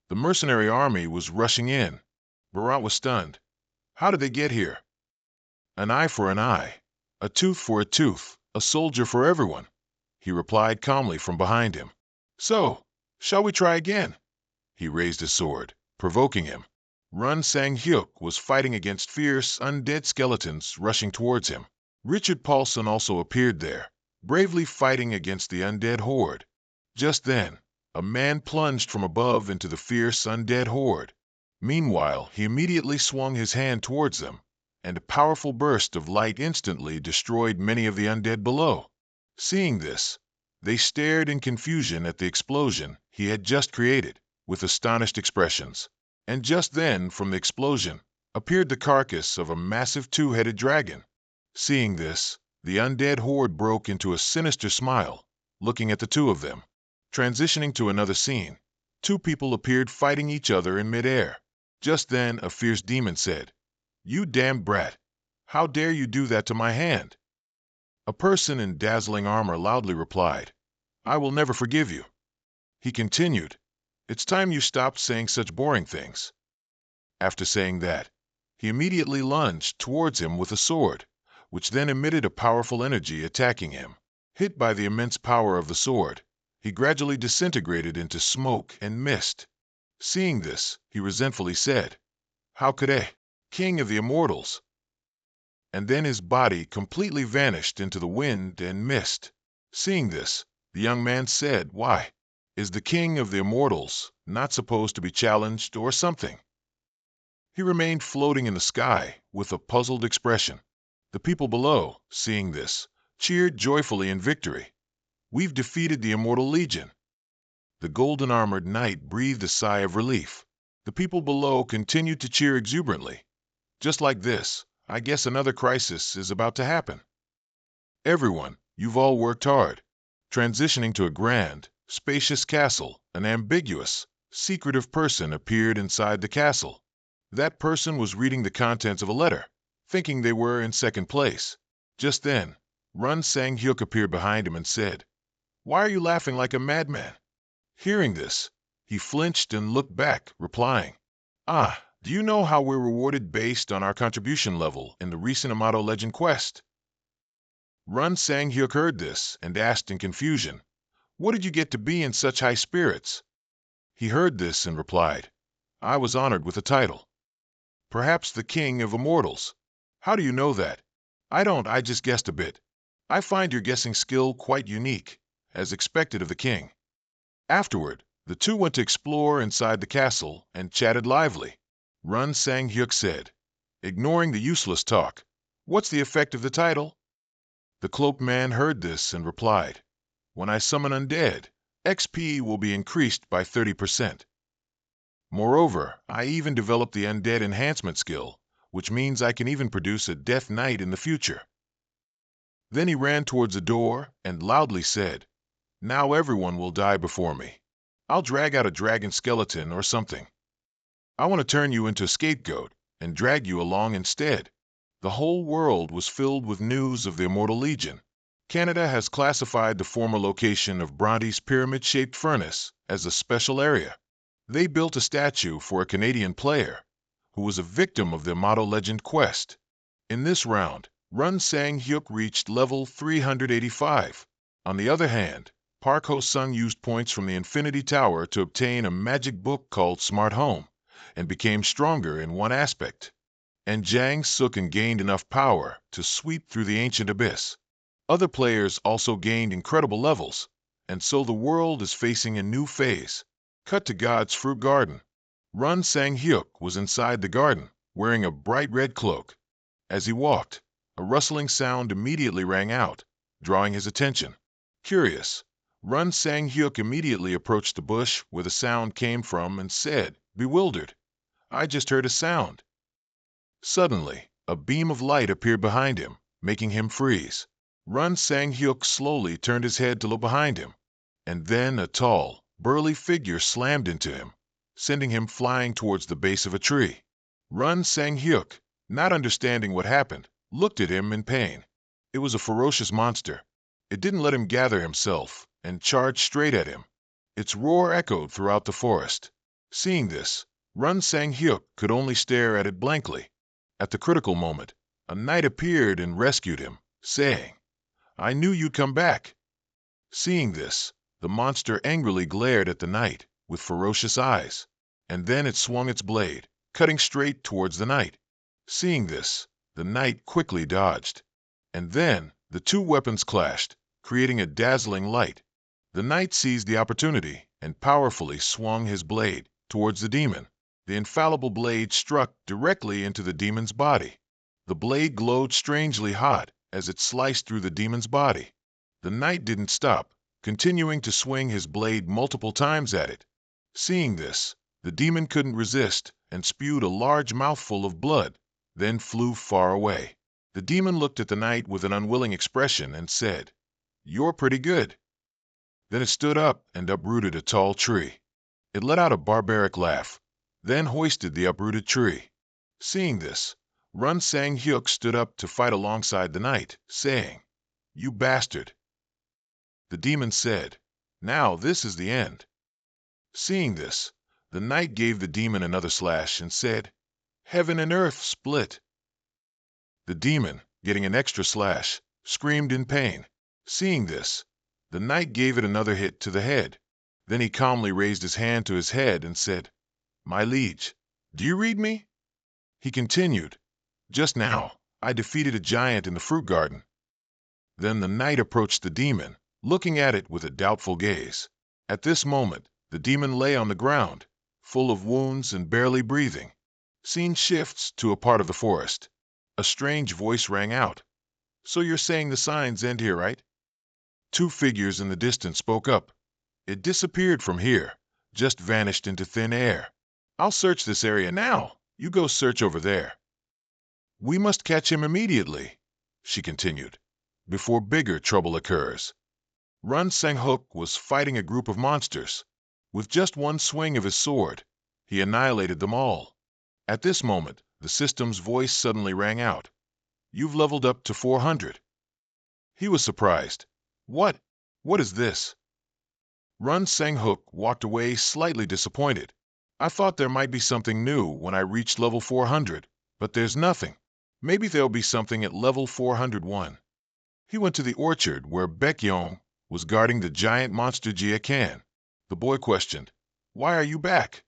The mercenary army was rushing in. Barant was stunned. "How did they get here?" "An eye for an eye, a tooth for a tooth, a soldier for everyone," he replied calmly from behind him. "So, shall we try again?" He raised his sword, provoking him. Run Sang Hyuk was fighting against fierce, undead skeletons rushing towards him. Richard Paulson also appeared there, bravely fighting against the undead horde. Just then, a man plunged from above into the fierce undead horde. Meanwhile, he immediately swung his hand towards them, and a powerful burst of light instantly destroyed many of the undead below. Seeing this, they stared in confusion at the explosion he had just created, with astonished expressions. And just then, from the explosion, appeared the carcass of a massive two-headed dragon. Seeing this, the undead horde broke into a sinister smile, looking at the two of them. Transitioning to another scene, two people appeared fighting each other in midair. Just then, a fierce demon said, "You damned brat! How dare you do that to my hand?" A person in dazzling armor loudly replied, "I will never forgive you." He continued, "It's time you stopped saying such boring things." After saying that, he immediately lunged towards him with a sword, which then emitted a powerful energy attacking him. Hit by the immense power of the sword, he gradually disintegrated into smoke and mist. Seeing this, he resentfully said, "How could a king of the immortals?" And then his body completely vanished into the wind and mist. Seeing this, the young man said, "Why? Is the king of the immortals not supposed to be challenged or something?" He remained floating in the sky with a puzzled expression. The people below, seeing this, cheered joyfully in victory. "We've defeated the Immortal Legion." The golden-armored knight breathed a sigh of relief. The people below continued to cheer exuberantly. Just like this, I guess another crisis is about to happen. "Everyone, you've all worked hard." Transitioning to a grand, spacious castle, an ambiguous, secretive person appeared inside the castle. That person was reading the contents of a letter, thinking they were in second place. Just then, Run Sang Hyuk appeared behind him and said, "Why are you laughing like a madman?" Hearing this, he flinched and looked back, replying, "Ah, do you know how we're rewarded based on our contribution level in the recent Amato Legend quest?" Run Sang Hyuk heard this and asked in confusion, "What did you get to be in such high spirits?" He heard this and replied, "I was honored with a title. Perhaps the King of Immortals." "How do you know that?" I just guessed a bit." "I find your guessing skill quite unique, as expected of the king." Afterward, the two went to explore inside the castle and chatted lively. Run Sang Hyuk said, ignoring the useless talk, "What's the effect of the title?" The cloaked man heard this and replied, "When I summon undead, XP will be increased by 30%. Moreover, I even developed the undead enhancement skill, which means I can even produce a death knight in the future." Then he ran towards a door and loudly said, "Now everyone will die before me. I'll drag out a dragon skeleton or something. I want to turn you into a scapegoat and drag you along instead." The whole world was filled with news of the Immortal Legion. Canada has classified the former location of Bronte's pyramid-shaped furnace as a special area. They built a statue for a Canadian player who was a victim of the Amato Legend quest. In this round, Run Sang Hyuk reached level 385. On the other hand, Park Ho-sung used points from the Infinity Tower to obtain a magic book called Smart Home and became stronger in one aspect. And Jang Suchin gained enough power to sweep through the ancient abyss. Other players also gained incredible levels, and so the world is facing a new phase. Cut to God's fruit garden. Run Sang Hyuk was inside the garden, wearing a bright red cloak. As he walked, a rustling sound immediately rang out, drawing his attention. Curious, Run Sang Hyuk immediately approached the bush where the sound came from and said, bewildered, "I just heard a sound." Suddenly, a beam of light appeared behind him, making him freeze. Run Sang Hyuk slowly turned his head to look behind him, and then a tall, burly figure slammed into him, sending him flying towards the base of a tree. Run Sang Hyuk, not understanding what happened, looked at him in pain. It was a ferocious monster. It didn't let him gather himself and charged straight at him. Its roar echoed throughout the forest. Seeing this, Run Sang Hyuk could only stare at it blankly. At the critical moment, a knight appeared and rescued him, saying, "I knew you'd come back." Seeing this, the monster angrily glared at the knight with ferocious eyes, and then it swung its blade, cutting straight towards the knight. Seeing this, the knight quickly dodged, and then the two weapons clashed, creating a dazzling light. The knight seized the opportunity and powerfully swung his blade towards the demon. The infallible blade struck directly into the demon's body. The blade glowed strangely hot as it sliced through the demon's body. The knight didn't stop, continuing to swing his blade multiple times at it. Seeing this, the demon couldn't resist and spewed a large mouthful of blood, then flew far away. The demon looked at the knight with an unwilling expression and said, "You're pretty good." Then it stood up and uprooted a tall tree. It let out a barbaric laugh, then hoisted the uprooted tree. Seeing this, Run Sang Hyuk stood up to fight alongside the knight, saying, "You bastard." The demon said, "Now this is the end." Seeing this, the knight gave the demon another slash and said, "Heaven and earth split." The demon, getting an extra slash, screamed in pain. Seeing this, the knight gave it another hit to the head. Then he calmly raised his hand to his head and said, "My liege, do you read me?" He continued, "Just now, I defeated a giant in the fruit garden." Then the knight approached the demon, looking at it with a doubtful gaze. At this moment, the demon lay on the ground, full of wounds and barely breathing. Scene shifts to a part of the forest. A strange voice rang out. "So you're saying the signs end here, right?" Two figures in the distance spoke up. "It disappeared from here, just vanished into thin air. I'll search this area now. You go search over there." "We must catch him immediately," she continued, "before bigger trouble occurs." Run Sang-hook was fighting a group of monsters. With just one swing of his sword, he annihilated them all. At this moment, the system's voice suddenly rang out. "You've leveled up to 400. He was surprised. What? What is this?" Run Sang-hook walked away slightly disappointed. "I thought there might be something new when I reached level 400, but there's nothing. Maybe there'll be something at level 401. He went to the orchard where Baekhyun was guarding the giant monster Jia Kan. The boy questioned, "Why are you back?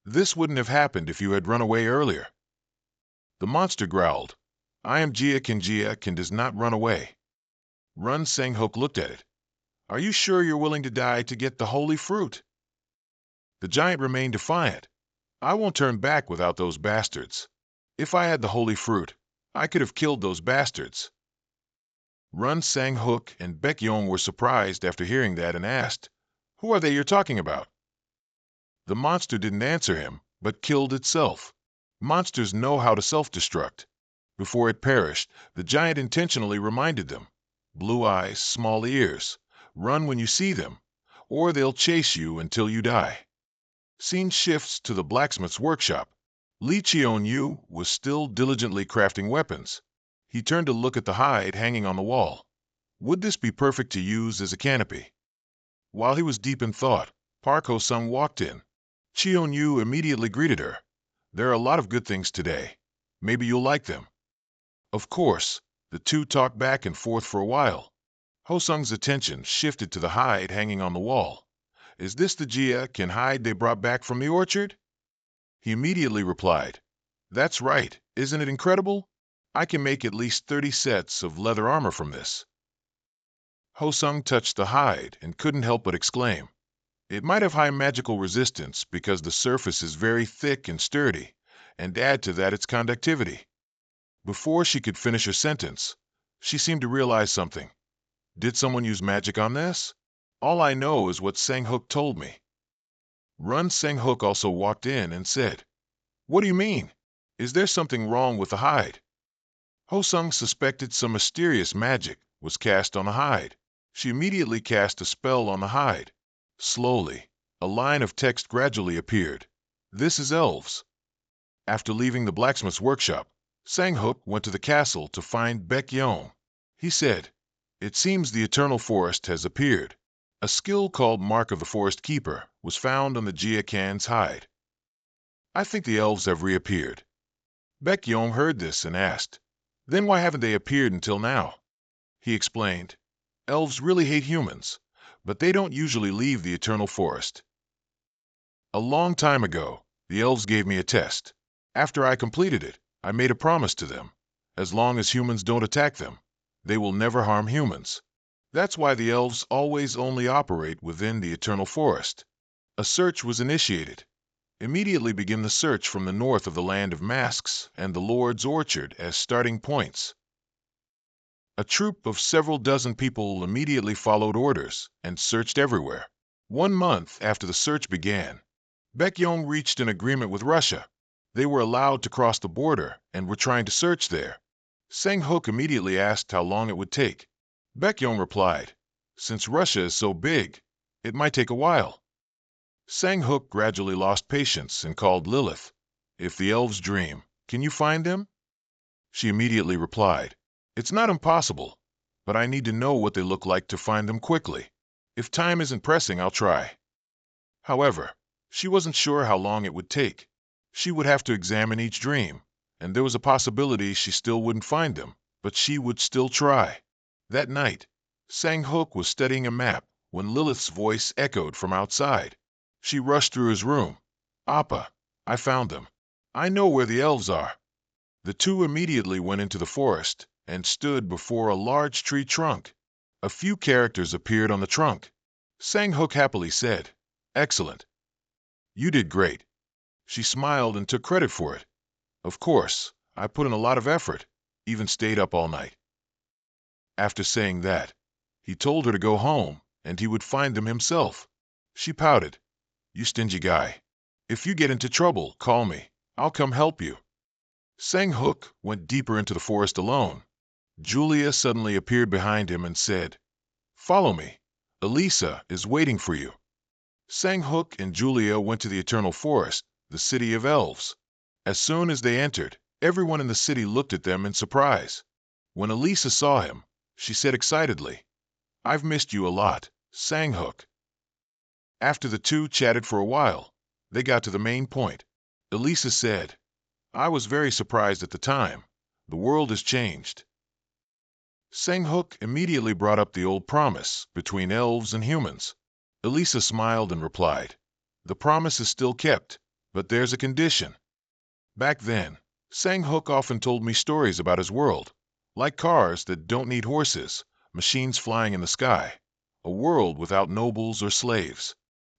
This wouldn't have happened if you had run away earlier." The monster growled, "I am Jia Kan does not run away." Run Sang-hook looked at it. "Are you sure you're willing to die to get the holy fruit?" The giant remained defiant. "I won't turn back without those bastards. If I had the holy fruit, I could have killed those bastards." Run Sang-hook and Baekhyun were surprised after hearing that and asked, "Who are they you're talking about?" The monster didn't answer him, but killed itself. Monsters know how to self-destruct. Before it perished, the giant intentionally reminded them, "Blue eyes, small ears. Run when you see them, or they'll chase you until you die." Scene shifts to the blacksmith's workshop. Lee Cheon-yu was still diligently crafting weapons. He turned to look at the hide hanging on the wall. Would this be perfect to use as a canopy? While he was deep in thought, Park Ho-sung walked in. Cheon-yu immediately greeted her. "There are a lot of good things today. Maybe you'll like them." Of course, the two talked back and forth for a while. Ho-sung's attention shifted to the hide hanging on the wall. "Is this the Jia Kan hide they brought back from the orchard?" He immediately replied, "That's right. Isn't it incredible? I can make at least 30 sets of leather armor from this." Ho-sung touched the hide and couldn't help but exclaim, "It might have high magical resistance because the surface is very thick and sturdy, and add to that its conductivity." Before she could finish her sentence, she seemed to realize something. "Did someone use magic on this? All I know is what Sang-hook told me." Run Sang-hook also walked in and said, "What do you mean? Is there something wrong with the hide?" Ho-sung suspected some mysterious magic was cast on the hide. She immediately cast a spell on the hide. Slowly, a line of text gradually appeared. "This is elves." After leaving the blacksmith's workshop, Sang-hook went to the castle to find Baekhyun. He said, "It seems the Eternal Forest has appeared. A skill called Mark of the Forest Keeper was found on the Jia Kan's hide. I think the elves have reappeared." Baekhyun heard this and asked, "Then why haven't they appeared until now?" He explained, "Elves really hate humans, but they don't usually leave the Eternal Forest. A long time ago, the elves gave me a test. After I completed it, I made a promise to them. As long as humans don't attack them, they will never harm humans. That's why the elves always only operate within the Eternal Forest." A search was initiated. Immediately begin the search from the north of the Land of Masks and the Lord's Orchard as starting points. A troop of several dozen people immediately followed orders and searched everywhere. 1 month after the search began, Baekhyun reached an agreement with Russia. They were allowed to cross the border and were trying to search there. Sang-hook immediately asked how long it would take. Baekhyun replied, "Since Russia is so big, it might take a while." Sang-hook gradually lost patience and called Lilith. "If the elves dream, can you find them?" She immediately replied, "It's not impossible, but I need to know what they look like to find them quickly. If time isn't pressing, I'll try." However, she wasn't sure how long it would take. She would have to examine each dream, and there was a possibility she still wouldn't find them, but she would still try. That night, Sang-hook was studying a map when Lilith's voice echoed from outside. She rushed through his room. "Appa, I found them. I know where the elves are." The two immediately went into the forest and stood before a large tree trunk. A few characters appeared on the trunk. Sang-hook happily said, "Excellent. You did great." She smiled and took credit for it. "Of course, I put in a lot of effort, even stayed up all night." After saying that, he told her to go home and he would find them himself. She pouted. "You stingy guy. If you get into trouble, call me. I'll come help you." Sang-hook went deeper into the forest alone. Julia suddenly appeared behind him and said, "Follow me. Elisa is waiting for you." Sang-hook and Julia went to the Eternal Forest, the city of elves. As soon as they entered, everyone in the city looked at them in surprise. When Elisa saw him, she said excitedly, "I've missed you a lot, Sang-hook." After the two chatted for a while, they got to the main point. Elisa said, "I was very surprised at the time. The world has changed." Sang-hook immediately brought up the old promise between elves and humans. Elisa smiled and replied, "The promise is still kept, but there's a condition." Back then, Sang-hook often told me stories about his world, like cars that don't need horses, machines flying in the sky, a world without nobles or slaves.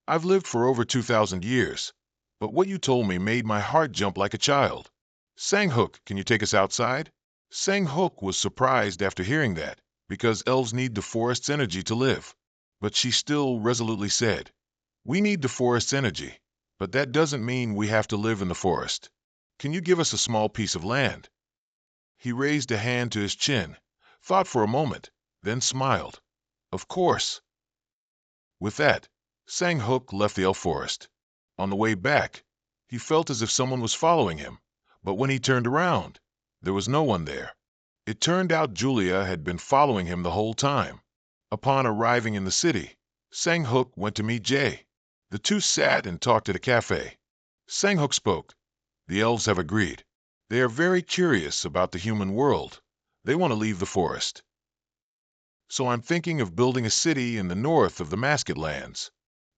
I've lived for over 2,000 years, but what you told me made my heart jump like a child. Sang-hook, can you take us outside? Sang-hook was surprised after hearing that, because elves need the forest's energy to live. But she still resolutely said, "We need the forest's energy, but that doesn't mean we have to live in the forest. Can you give us a small piece of land?" He raised a hand to his chin, thought for a moment, then smiled. "Of course." With that, Sang-hook left the elf forest. On the way back, he felt as if someone was following him, but when he turned around, there was no one there. It turned out Julia had been following him the whole time. Upon arriving in the city, Sang-hook went to meet Jay. The two sat and talked at a cafe. Sang-hook spoke. "The elves have agreed. They are very curious about the human world. They want to leave the forest. So I'm thinking of building a city in the north of the Masket Lands."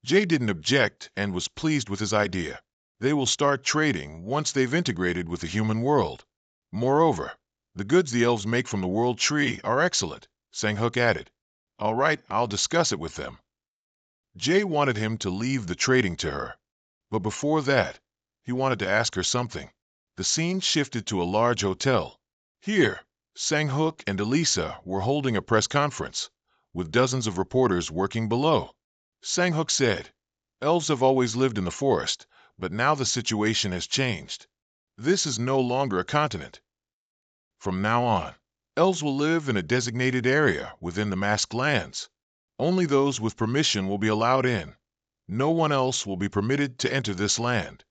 Jay didn't object and was pleased with his idea. They will start trading once they've integrated with the human world. Moreover, the goods the elves make from the world tree are excellent, Sang-hook added. "All right, I'll discuss it with them." Jay wanted him to leave the trading to her. But before that, he wanted to ask her something. The scene shifted to a large hotel. Here, Sang-hook and Elisa were holding a press conference, with dozens of reporters working below. Sang-hook said, "Elves have always lived in the forest, but now the situation has changed. This is no longer a continent. From now on, elves will live in a designated area within the Masked Lands. Only those with permission will be allowed in. No one else will be permitted to enter this land."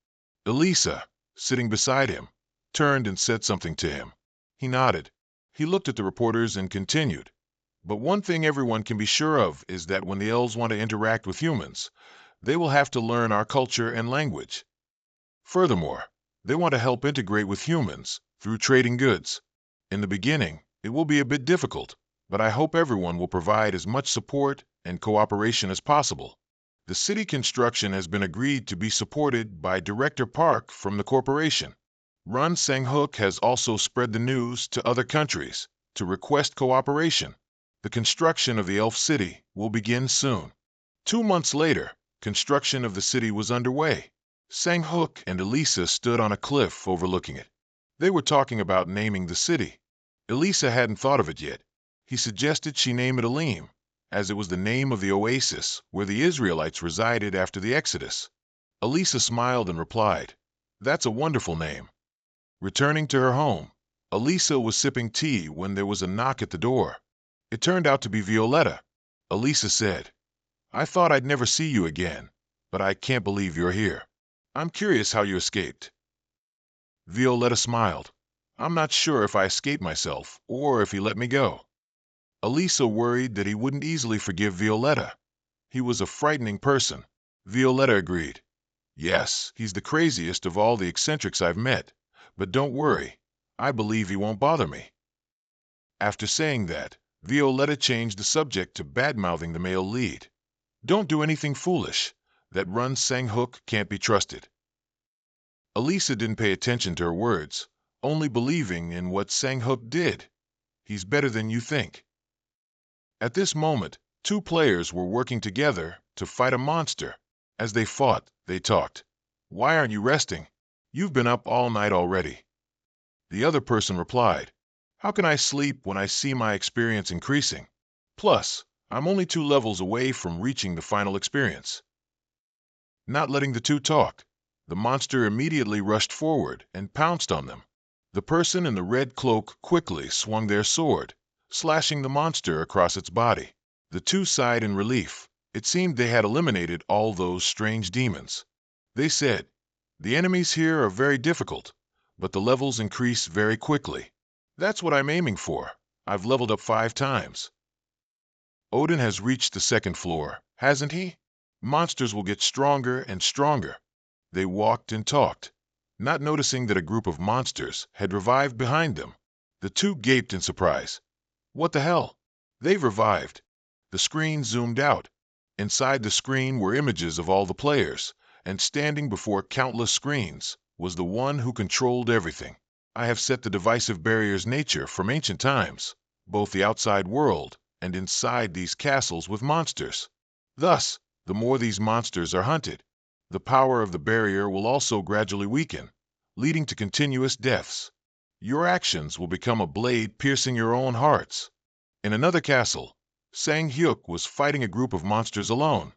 Elisa, sitting beside him, turned and said something to him. He nodded. He looked at the reporters and continued, "But one thing everyone can be sure of is that when the elves want to interact with humans, they will have to learn our culture and language. Furthermore, they want to help integrate with humans through trading goods. In the beginning, it will be a bit difficult, but I hope everyone will provide as much support and cooperation as possible. The city construction has been agreed to be supported by Director Park from the corporation. Run Sang-hook has also spread the news to other countries to request cooperation. The construction of the Elf City will begin soon." 2 months later, construction of the city was underway. Sang-hook and Elisa stood on a cliff overlooking it. They were talking about naming the city. Elisa hadn't thought of it yet. He suggested she name it Elim, as it was the name of the oasis where the Israelites resided after the Exodus. Elisa smiled and replied, "That's a wonderful name." Returning to her home, Elisa was sipping tea when there was a knock at the door. It turned out to be Violetta. Elisa said, "I thought I'd never see you again, but I can't believe you're here. I'm curious how you escaped." Violetta smiled. "I'm not sure if I escaped myself or if he let me go." Elisa worried that he wouldn't easily forgive Violetta. He was a frightening person. Violetta agreed. "Yes, he's the craziest of all the eccentrics I've met, but don't worry, I believe he won't bother me." After saying that, Violetta changed the subject to bad-mouthing the male lead. Don't do anything foolish. That Run Sang-hook can't be trusted. Elisa didn't pay attention to her words, only believing in what Sang-hook did. He's better than you think. At this moment, two players were working together to fight a monster. As they fought, they talked. Why aren't you resting? You've been up all night already. The other person replied, how can I sleep when I see my experience increasing? Plus, I'm only 2 levels away from reaching the final experience. Not letting the two talk, the monster immediately rushed forward and pounced on them. The person in the red cloak quickly swung their sword, slashing the monster across its body. The two sighed in relief. It seemed they had eliminated all those strange demons. They said, the enemies here are very difficult, but the levels increase very quickly. That's what I'm aiming for. I've leveled up 5 times. Odin has reached the 2nd floor, hasn't he? Monsters will get stronger and stronger. They walked and talked, not noticing that a group of monsters had revived behind them. The two gaped in surprise. What the hell? They've revived. The screen zoomed out. Inside the screen were images of all the players, and standing before countless screens was the one who controlled everything. I have set the divisive barrier's nature from ancient times, both the outside world and inside these castles with monsters. Thus, the more these monsters are hunted, the power of the barrier will also gradually weaken, leading to continuous deaths. Your actions will become a blade piercing your own hearts. In another castle, Sang-hyuk was fighting a group of monsters alone.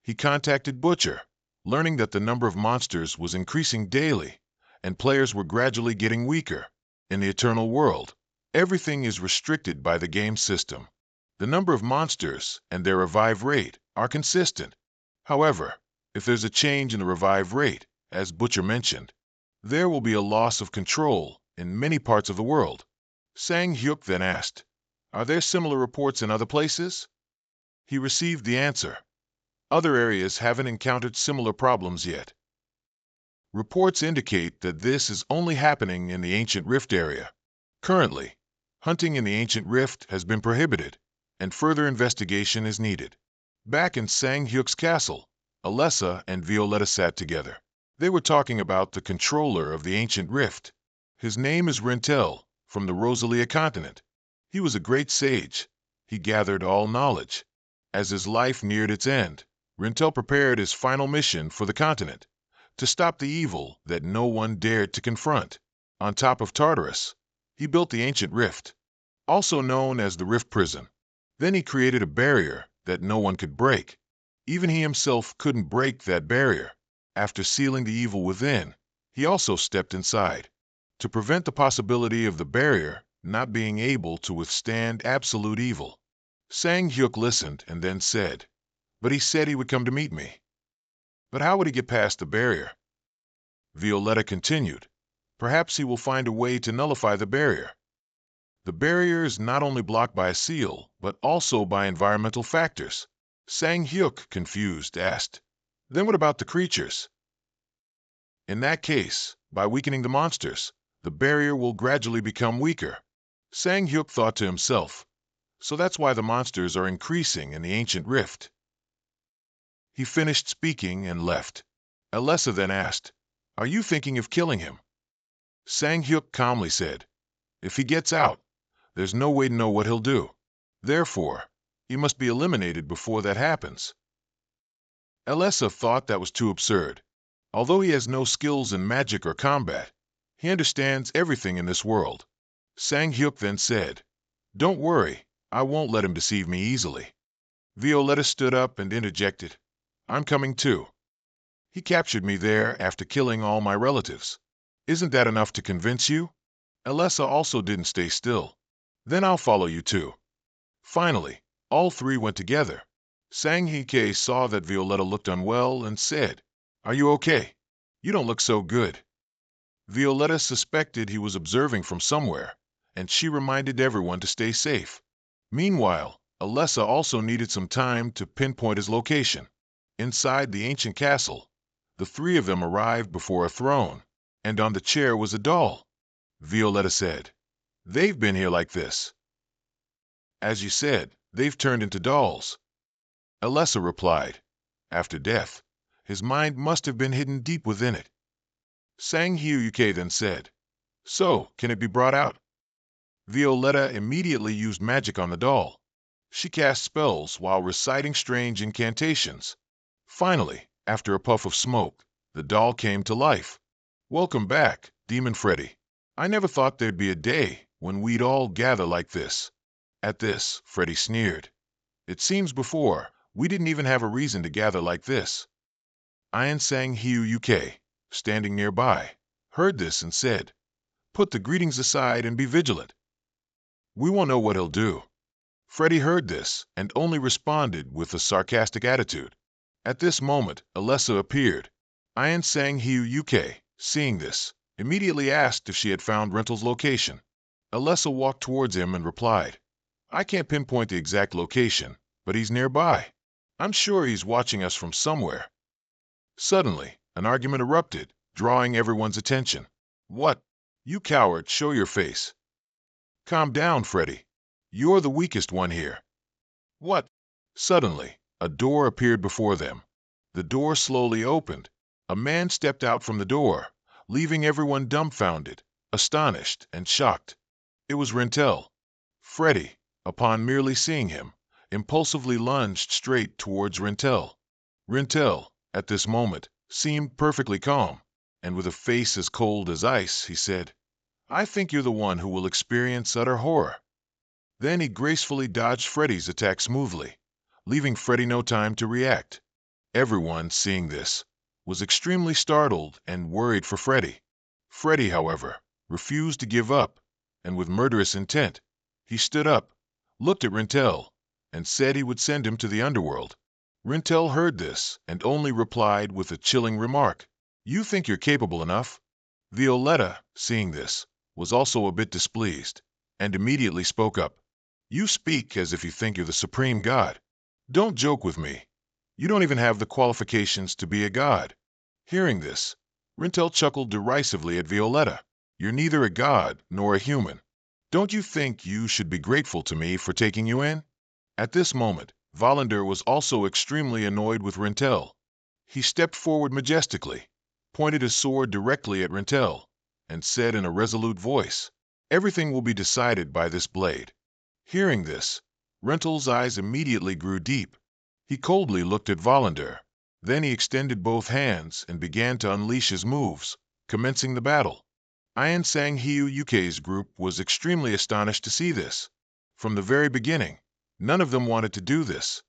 He contacted Butcher, learning that the number of monsters was increasing daily, and players were gradually getting weaker. In the Eternal World, everything is restricted by the game system. The number of monsters and their revive rate are consistent. However, if there's a change in the revive rate, as Butcher mentioned, there will be a loss of control in many parts of the world. Sang-hyuk then asked, are there similar reports in other places? He received the answer. Other areas haven't encountered similar problems yet. Reports indicate that this is only happening in the Ancient Rift area. Currently, hunting in the Ancient Rift has been prohibited, and further investigation is needed. Back in Sang-hyuk's castle, Alessa and Violetta sat together. They were talking about the controller of the Ancient Rift. His name is Rintel, from the Rosalia continent. He was a great sage. He gathered all knowledge. As his life neared its end, Rintel prepared his final mission for the continent, to stop the evil that no one dared to confront. On top of Tartarus, he built the Ancient Rift, also known as the Rift Prison. Then he created a barrier that no one could break. Even he himself couldn't break that barrier. After sealing the evil within, he also stepped inside, to prevent the possibility of the barrier not being able to withstand absolute evil. Sang-hyuk listened and then said, but he said he would come to meet me. But how would he get past the barrier? Violetta continued, perhaps he will find a way to nullify the barrier. The barrier is not only blocked by a seal, but also by environmental factors. Sang-hyuk, confused, asked, then what about the creatures? In that case, by weakening the monsters, the barrier will gradually become weaker. Sang-hyuk thought to himself, so that's why the monsters are increasing in the Ancient Rift. He finished speaking and left. Alessa then asked, are you thinking of killing him? Sang-hyuk calmly said, if he gets out, there's no way to know what he'll do. Therefore, he must be eliminated before that happens. Alessa thought that was too absurd. Although he has no skills in magic or combat, he understands everything in this world. Sang-hyuk then said, don't worry, I won't let him deceive me easily. Violetta stood up and interjected, I'm coming too. He captured me there after killing all my relatives. Isn't that enough to convince you? Alessa also didn't stay still. Then I'll follow you too. Finally, all three went together. Sang-hyuk saw that Violetta looked unwell and said, are you okay? You don't look so good. Violetta suspected he was observing from somewhere, and she reminded everyone to stay safe. Meanwhile, Alessa also needed some time to pinpoint his location. Inside the ancient castle, the three of them arrived before a throne, and on the chair was a doll. Violetta said, they've been here like this. As you said, they've turned into dolls. Alessa replied. After death, his mind must have been hidden deep within it. Sang Hyuuke then said, So, can it be brought out? Violetta immediately used magic on the doll. She cast spells while reciting strange incantations. Finally, after a puff of smoke, the doll came to life. Welcome back, Demon Freddy. I never thought there'd be a day when we'd all gather like this. At this, Freddy sneered. It seems before, we didn't even have a reason to gather like this. Ian Sang Hyuuke, standing nearby, heard this and said, Put the greetings aside and be vigilant. We won't know what he'll do. Freddy heard this and only responded with a sarcastic attitude. At this moment, Alessa appeared. Ian Sang Hyuuke, seeing this, immediately asked if she had found Rental's location. Alessa walked towards him and replied, I can't pinpoint the exact location, but he's nearby. I'm sure he's watching us from somewhere. Suddenly, an argument erupted, drawing everyone's attention. What? You coward, show your face. Calm down, Freddy. You're the weakest one here. What? Suddenly, a door appeared before them. The door slowly opened. A man stepped out from the door, leaving everyone dumbfounded, astonished, and shocked. It was Rentel. Freddy, upon merely seeing him, impulsively lunged straight towards Rentel. Rentel, at this moment, seemed perfectly calm, and with a face as cold as ice, he said, I think you're the one who will experience utter horror. Then he gracefully dodged Freddy's attack smoothly, leaving Freddy no time to react. Everyone, seeing this, was extremely startled and worried for Freddy. Freddy, however, refused to give up, and with murderous intent, he stood up, looked at Rentel, and said he would send him to the underworld. Rentel heard this and only replied with a chilling remark, You think you're capable enough? Violetta, seeing this, was also a bit displeased, and immediately spoke up. You speak as if you think you're the supreme god. Don't joke with me. You don't even have the qualifications to be a god. Hearing this, Rentel chuckled derisively at Violetta. You're neither a god nor a human. Don't you think you should be grateful to me for taking you in? At this moment, Volander was also extremely annoyed with Rentel. He stepped forward majestically, pointed his sword directly at Rentel, and said in a resolute voice, Everything will be decided by this blade. Hearing this, Rentel's eyes immediately grew deep. He coldly looked at Volander. Then he extended both hands and began to unleash his moves, commencing the battle. Ian Sang Hyuuke's group was extremely astonished to see this. From the very beginning, none of them wanted to do this.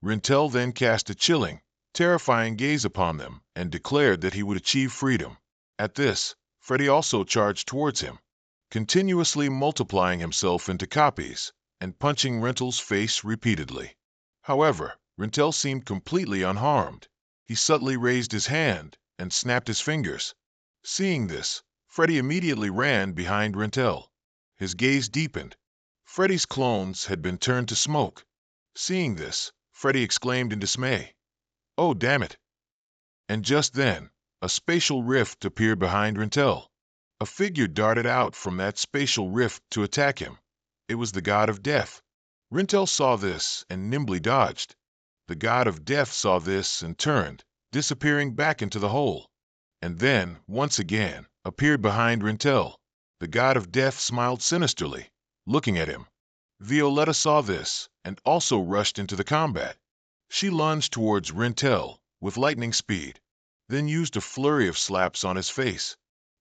Rentel then cast a chilling, terrifying gaze upon them and declared that he would achieve freedom. At this, Freddy also charged towards him, continuously multiplying himself into copies and punching Rentel's face repeatedly. However, Rentel seemed completely unharmed. He subtly raised his hand and snapped his fingers. Seeing this, Freddy immediately ran behind Rentel. His gaze deepened. Freddy's clones had been turned to smoke. Seeing this, Freddy exclaimed in dismay, Oh, damn it! And just then, a spatial rift appeared behind Rentel. A figure darted out from that spatial rift to attack him. It was the god of death. Rentel saw this and nimbly dodged. The god of death saw this and turned, disappearing back into the hole. And then, once again, appeared behind Rentel. The god of death smiled sinisterly, looking at him. Violetta saw this and also rushed into the combat. She lunged towards Rentel with lightning speed, then used a flurry of slaps on his face.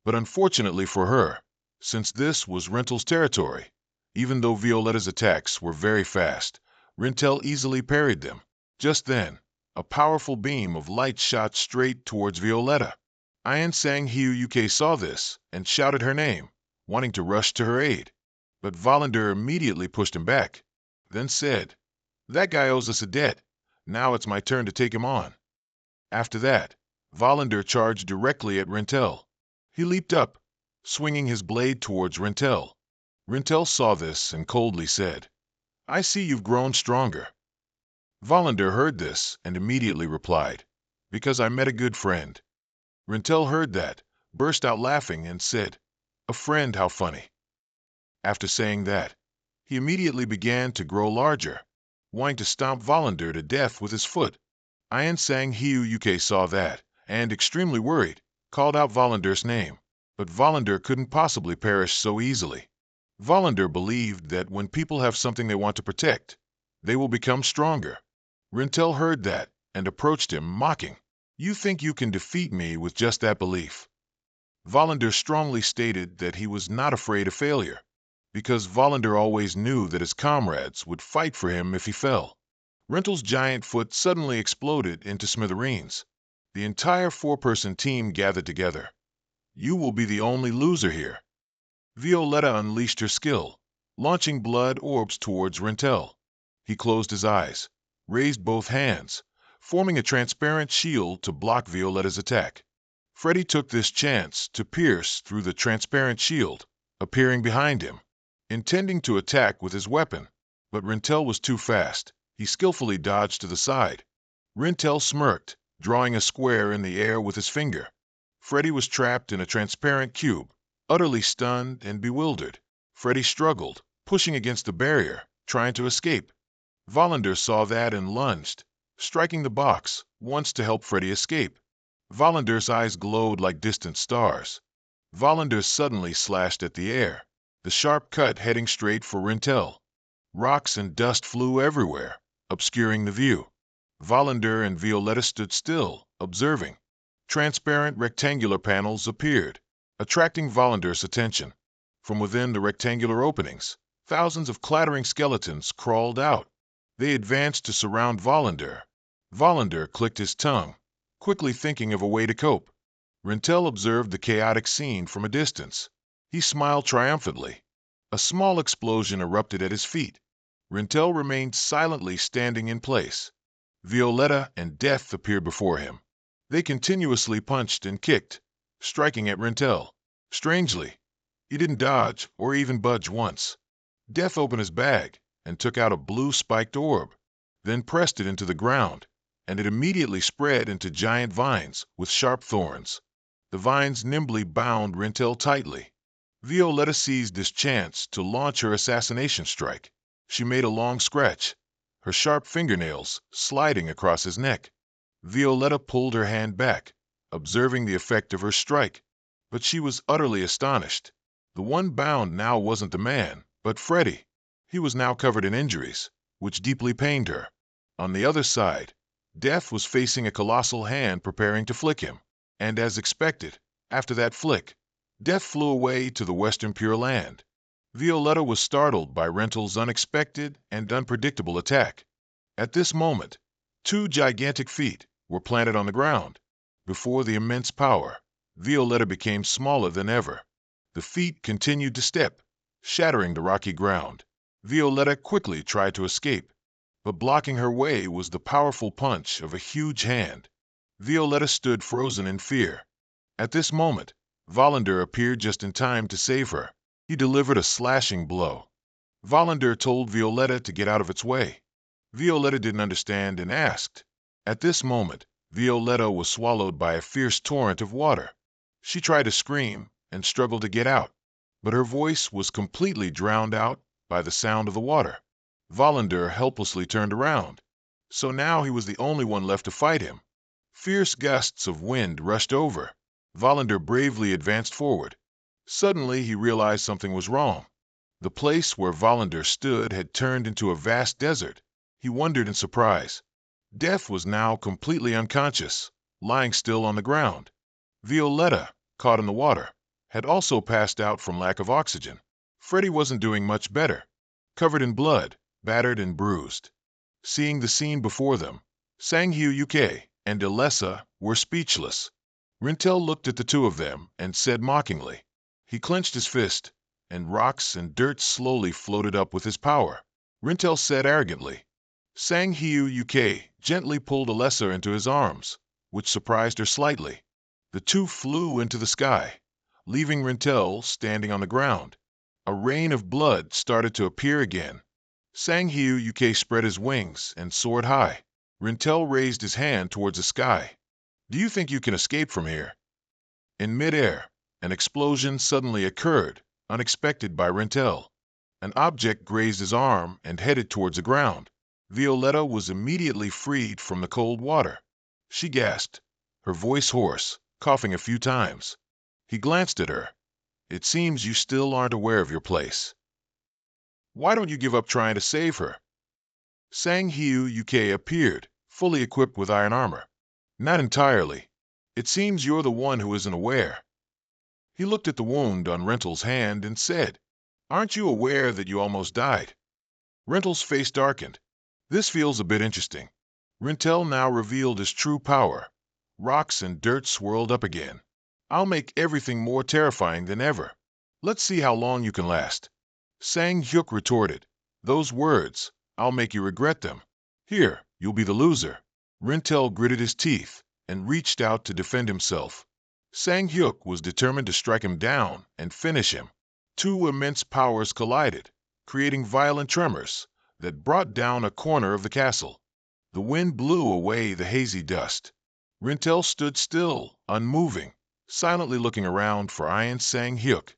But unfortunately for her, since this was Rentel's territory, even though Violetta's attacks were very fast, Rentel easily parried them. Just then, a powerful beam of light shot straight towards Violetta. Ian Sang Hyuuke saw this and shouted her name, wanting to rush to her aid. But Volander immediately pushed him back, then said, That guy owes us a debt. Now it's my turn to take him on. After that, Volander charged directly at Rentel. He leaped up, swinging his blade towards Rentel. Rentel saw this and coldly said, I see you've grown stronger. Volander heard this and immediately replied, Because I met a good friend. Rentel heard that, burst out laughing and said, A friend, how funny. After saying that, He immediately began to grow larger, wanting to stomp Volander to death with his foot. Ian Sang Hiu Yuke saw that, and, extremely worried, called out Volander's name. But Volander couldn't possibly perish so easily. Volander believed that when people have something they want to protect, they will become stronger. Rintel heard that and approached him, mocking. "You think you can defeat me with just that belief?" Volander strongly stated that he was not afraid of failure, because Volander always knew that his comrades would fight for him if he fell. Rintel's giant foot suddenly exploded into smithereens. The entire four-person team gathered together. "You will be the only loser here." Violetta unleashed her skill, launching blood orbs towards Rintel. He closed his eyes, raised both hands, forming a transparent shield to block Violetta's attack. Freddy took this chance to pierce through the transparent shield, appearing behind him, intending to attack with his weapon. But Rintel was too fast. He skillfully dodged to the side. Rintel smirked, drawing a square in the air with his finger. Freddy was trapped in a transparent cube, utterly stunned and bewildered. Freddy struggled, pushing against the barrier, trying to escape. Volander saw that and lunged, striking the box, once to help Freddy escape. Volander's eyes glowed like distant stars. Volander suddenly slashed at the air, the sharp cut heading straight for Rintel. Rocks and dust flew everywhere, obscuring the view. Volander and Violetta stood still, observing. Transparent rectangular panels appeared, attracting Volander's attention. From within the rectangular openings, thousands of clattering skeletons crawled out. They advanced to surround Volander. Volander clicked his tongue, quickly thinking of a way to cope. Rintel observed the chaotic scene from a distance. He smiled triumphantly. A small explosion erupted at his feet. Rintel remained silently standing in place. Violetta and Death appeared before him. They continuously punched and kicked, striking at Rintel. Strangely, he didn't dodge or even budge once. Death opened his bag and took out a blue spiked orb, then pressed it into the ground, and it immediately spread into giant vines with sharp thorns. The vines nimbly bound Rintel tightly. Violetta seized this chance to launch her assassination strike. She made a long scratch, her sharp fingernails sliding across his neck. Violetta pulled her hand back, observing the effect of her strike, but she was utterly astonished. The one bound now wasn't the man, but Freddy. He was now covered in injuries, which deeply pained her. On the other side, Death was facing a colossal hand preparing to flick him, and as expected, after that flick, Death flew away to the western Pure Land. Violetta was startled by Rintel's unexpected and unpredictable attack. At this moment, two gigantic feet were planted on the ground. Before the immense power, Violetta became smaller than ever. The feet continued to step, shattering the rocky ground. Violetta quickly tried to escape, but blocking her way was the powerful punch of a huge hand. Violetta stood frozen in fear. At this moment, Volander appeared just in time to save her. He delivered a slashing blow. Volander told Violetta to get out of its way. Violetta didn't understand and asked. At this moment, Violetta was swallowed by a fierce torrent of water. She tried to scream and struggled to get out, but her voice was completely drowned out by the sound of the water. Volander helplessly turned around. So now he was the only one left to fight him. Fierce gusts of wind rushed over. Volander bravely advanced forward. Suddenly he realized something was wrong. The place where Volander stood had turned into a vast desert. He wondered in surprise. Death was now completely unconscious, lying still on the ground. Violetta, caught in the water, had also passed out from lack of oxygen. Freddy wasn't doing much better, covered in blood, battered and bruised. Seeing the scene before them, Sanghyu Yuke and Alessa were speechless. Rintel looked at the two of them and said mockingly. He clenched his fist, and rocks and dirt slowly floated up with his power. Rintel said arrogantly. Sanghyu Yuke gently pulled Alessa into his arms, which surprised her slightly. The two flew into the sky, leaving Rintel standing on the ground. A rain of blood started to appear again. Sanghyu Yuke spread his wings and soared high. Rintel raised his hand towards the sky. Do you think you can escape from here? In midair, an explosion suddenly occurred, unexpected by Rintel. An object grazed his arm and headed towards the ground. Violetta was immediately freed from the cold water. She gasped, her voice hoarse, coughing a few times. He glanced at her. It seems you still aren't aware of your place. Why don't you give up trying to save her? Sang Hiu Uk appeared, fully equipped with iron armor. Not entirely. It seems you're the one who isn't aware. He looked at the wound on Rental's hand and said, Aren't you aware that you almost died? Rental's face darkened. This feels a bit interesting. Rental now revealed his true power. Rocks and dirt swirled up again. I'll make everything more terrifying than ever. Let's see how long you can last. Sang Hyuk retorted. Those words, I'll make you regret them. Here, you'll be the loser. Rental gritted his teeth and reached out to defend himself. Sang Hyuk was determined to strike him down and finish him. Two immense powers collided, creating violent tremors that brought down a corner of the castle. The wind blew away the hazy dust. Rental stood still, unmoving, silently looking around for Ian Sang Hyuk.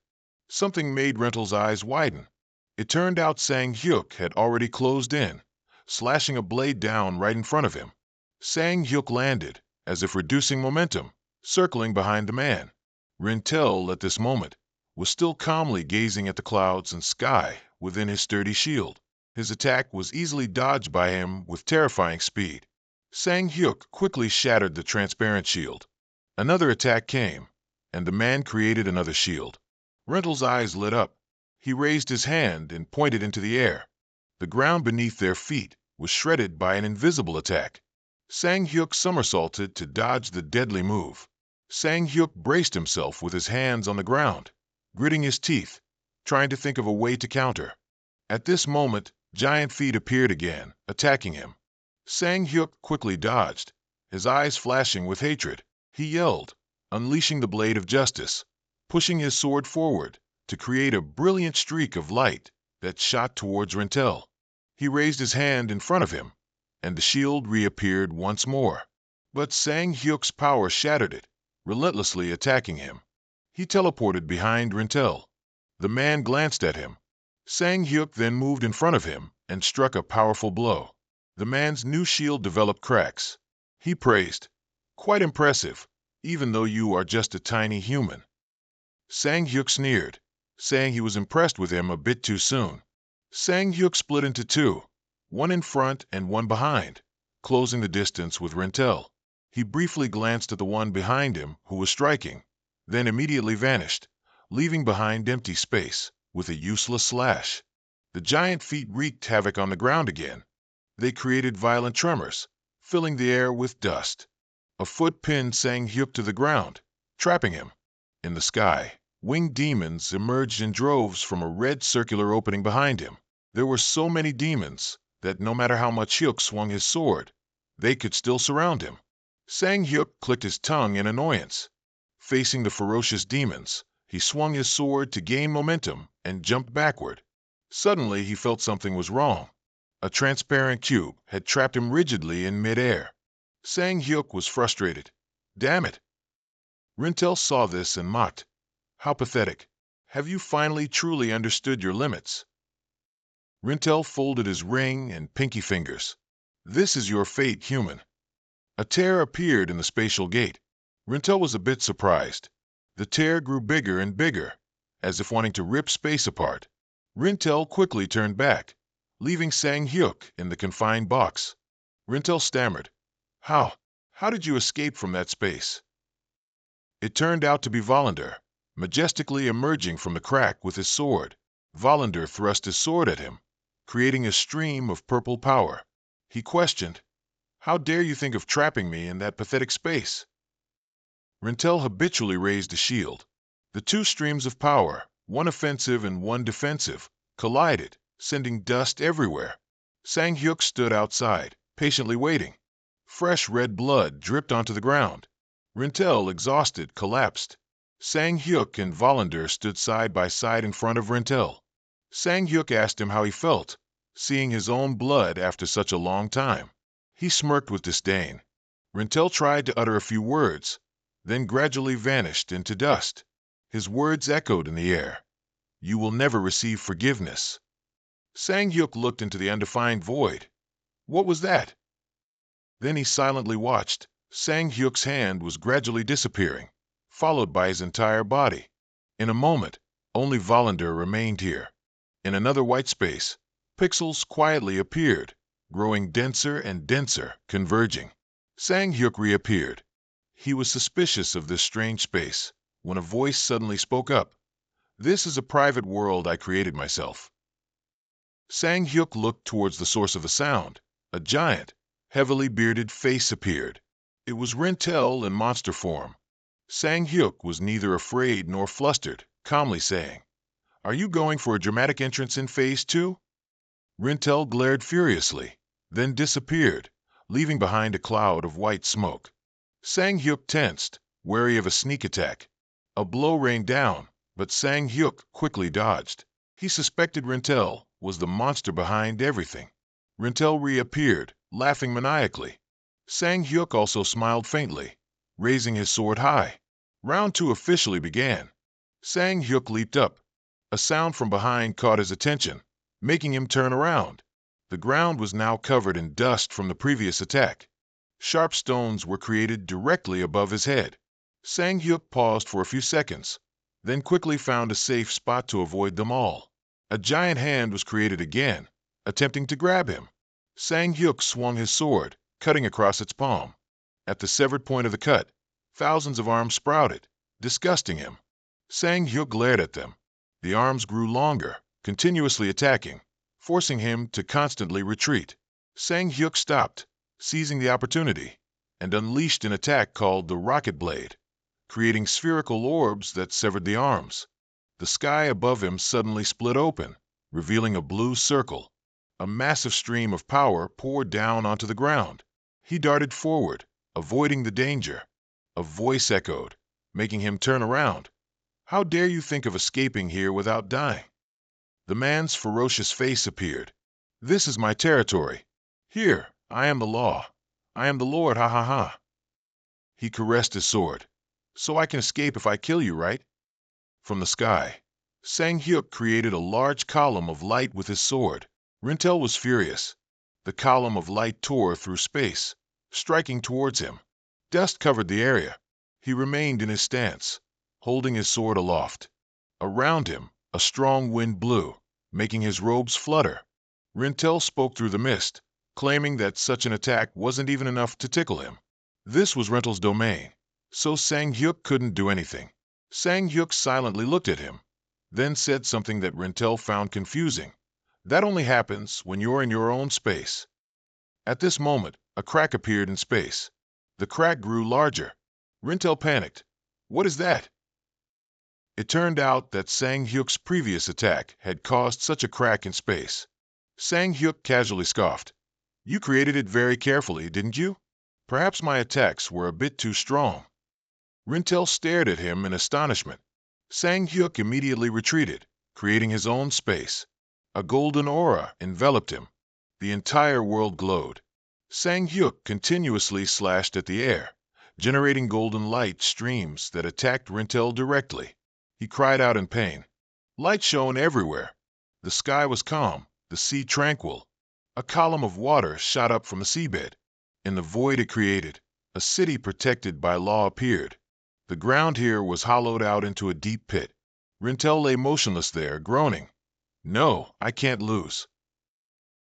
Something made Rental's eyes widen. It turned out Sang Hyuk had already closed in, slashing a blade down right in front of him. Sang Hyuk landed, as if reducing momentum, circling behind the man. Rental, at this moment, was still calmly gazing at the clouds and sky within his sturdy shield. His attack was easily dodged by him with terrifying speed. Sang Hyuk quickly shattered the transparent shield. Another attack came, and the man created another shield. Rental's eyes lit up. He raised his hand and pointed into the air. The ground beneath their feet was shredded by an invisible attack. Sang Hyuk somersaulted to dodge the deadly move. Sang Hyuk braced himself with his hands on the ground, gritting his teeth, trying to think of a way to counter. At this moment, giant feet appeared again, attacking him. Sang Hyuk quickly dodged, his eyes flashing with hatred. He yelled, unleashing the blade of justice, pushing his sword forward to create a brilliant streak of light that shot towards Rental. He raised his hand in front of him, and the shield reappeared once more. But Sang Hyuk's power shattered it, relentlessly attacking him. He teleported behind Rental. The man glanced at him. Sang Hyuk then moved in front of him and struck a powerful blow. The man's new shield developed cracks. He praised, "Quite impressive, even though you are just a tiny human." Sang Hyuk sneered, saying he was impressed with him a bit too soon. Sang Hyuk split into two, one in front and one behind, closing the distance with Rental. He briefly glanced at the one behind him who was striking, then immediately vanished, leaving behind empty space with a useless slash. The giant feet wreaked havoc on the ground again. They created violent tremors, filling the air with dust. A foot pinned Sang Hyuk to the ground, trapping him. In the sky, winged demons emerged in droves from a red circular opening behind him. There were so many demons that no matter how much Hyuk swung his sword, they could still surround him. Sang Hyuk clicked his tongue in annoyance. Facing the ferocious demons, he swung his sword to gain momentum and jumped backward. Suddenly he felt something was wrong. A transparent cube had trapped him rigidly in midair. Sang Hyuk was frustrated. Damn it! Rental saw this and mocked. How pathetic. Have you finally truly understood your limits? Rental folded his ring and pinky fingers. This is your fate, human. A tear appeared in the spatial gate. Rental was a bit surprised. The tear grew bigger and bigger, as if wanting to rip space apart. Rental quickly turned back, leaving Sang Hyuk in the confined box. Rental stammered. How did you escape from that space? It turned out to be Volander, majestically emerging from the crack with his sword. Volander thrust his sword at him, creating a stream of purple power. He questioned, How dare you think of trapping me in that pathetic space? Rental habitually raised a shield. The two streams of power, one offensive and one defensive, collided, sending dust everywhere. Sang Hyuk stood outside, patiently waiting. Fresh red blood dripped onto the ground. Rental, exhausted, collapsed. Sang Hyuk and Volander stood side by side in front of Rental. Sang Hyuk asked him how he felt, seeing his own blood after such a long time. He smirked with disdain. Rental tried to utter a few words, then gradually vanished into dust. His words echoed in the air. You will never receive forgiveness. Sang Hyuk looked into the undefined void. What was that? Then he silently watched. Sang Hyuk's hand was gradually disappearing, followed by his entire body. In a moment, only Volander remained here. In another white space, pixels quietly appeared, growing denser and denser, converging. Sang Hyuk reappeared. He was suspicious of this strange space when a voice suddenly spoke up. This is a private world I created myself. Sang Hyuk looked towards the source of the sound. A giant, heavily bearded face appeared. It was Rintel in monster form. Sang Hyuk was neither afraid nor flustered, calmly saying, "Are you going for a dramatic entrance in Phase 2? Rintel glared furiously, then disappeared, leaving behind a cloud of white smoke. Sang Hyuk tensed, wary of a sneak attack. A blow rained down, but Sang Hyuk quickly dodged. He suspected Rintel was the monster behind everything. Rintel reappeared, laughing maniacally. Sang Hyuk also smiled faintly, raising his sword high. Round 2 officially began. Sang Hyuk leaped up. A sound from behind caught his attention, making him turn around. The ground was now covered in dust from the previous attack. Sharp stones were created directly above his head. Sang Hyuk paused for a few seconds, then quickly found a safe spot to avoid them all. A giant hand was created again, attempting to grab him. Sang Hyuk swung his sword, cutting across its palm. At the severed point of the cut, thousands of arms sprouted, disgusting him. Sang Hyuk glared at them. The arms grew longer, continuously attacking, forcing him to constantly retreat. Sang Hyuk stopped, seizing the opportunity, and unleashed an attack called the Rocket Blade, creating spherical orbs that severed the arms. The sky above him suddenly split open, revealing a blue circle. A massive stream of power poured down onto the ground. He darted forward, avoiding the danger. A voice echoed, making him turn around. "How dare you think of escaping here without dying?" The man's ferocious face appeared. "This is my territory. Here, I am the law. I am the Lord, ha ha ha." He caressed his sword. "So I can escape if I kill you, right?" From the sky, Sang Hyuk created a large column of light with his sword. Rintel was furious. The column of light tore through space, striking towards him. Dust covered the area. He remained in his stance, holding his sword aloft. Around him, a strong wind blew, making his robes flutter. Rintel spoke through the mist, claiming that such an attack wasn't even enough to tickle him. This was Rintel's domain, so Sang Hyuk couldn't do anything. Sang Hyuk silently looked at him, then said something that Rintel found confusing. "That only happens when you're in your own space." At this moment, a crack appeared in space. The crack grew larger. Rintel panicked. "What is that?" It turned out that Sang Hyuk's previous attack had caused such a crack in space. Sang Hyuk casually scoffed. "You created it very carefully, didn't you? Perhaps my attacks were a bit too strong." Rintel stared at him in astonishment. Sang Hyuk immediately retreated, creating his own space. A golden aura enveloped him. The entire world glowed. Sang Hyuk continuously slashed at the air, generating golden light streams that attacked Rintel directly. He cried out in pain. Light shone everywhere. The sky was calm, the sea tranquil. A column of water shot up from the seabed. In the void it created, a city protected by law appeared. The ground here was hollowed out into a deep pit. Rintel lay motionless there, groaning. "No, I can't lose."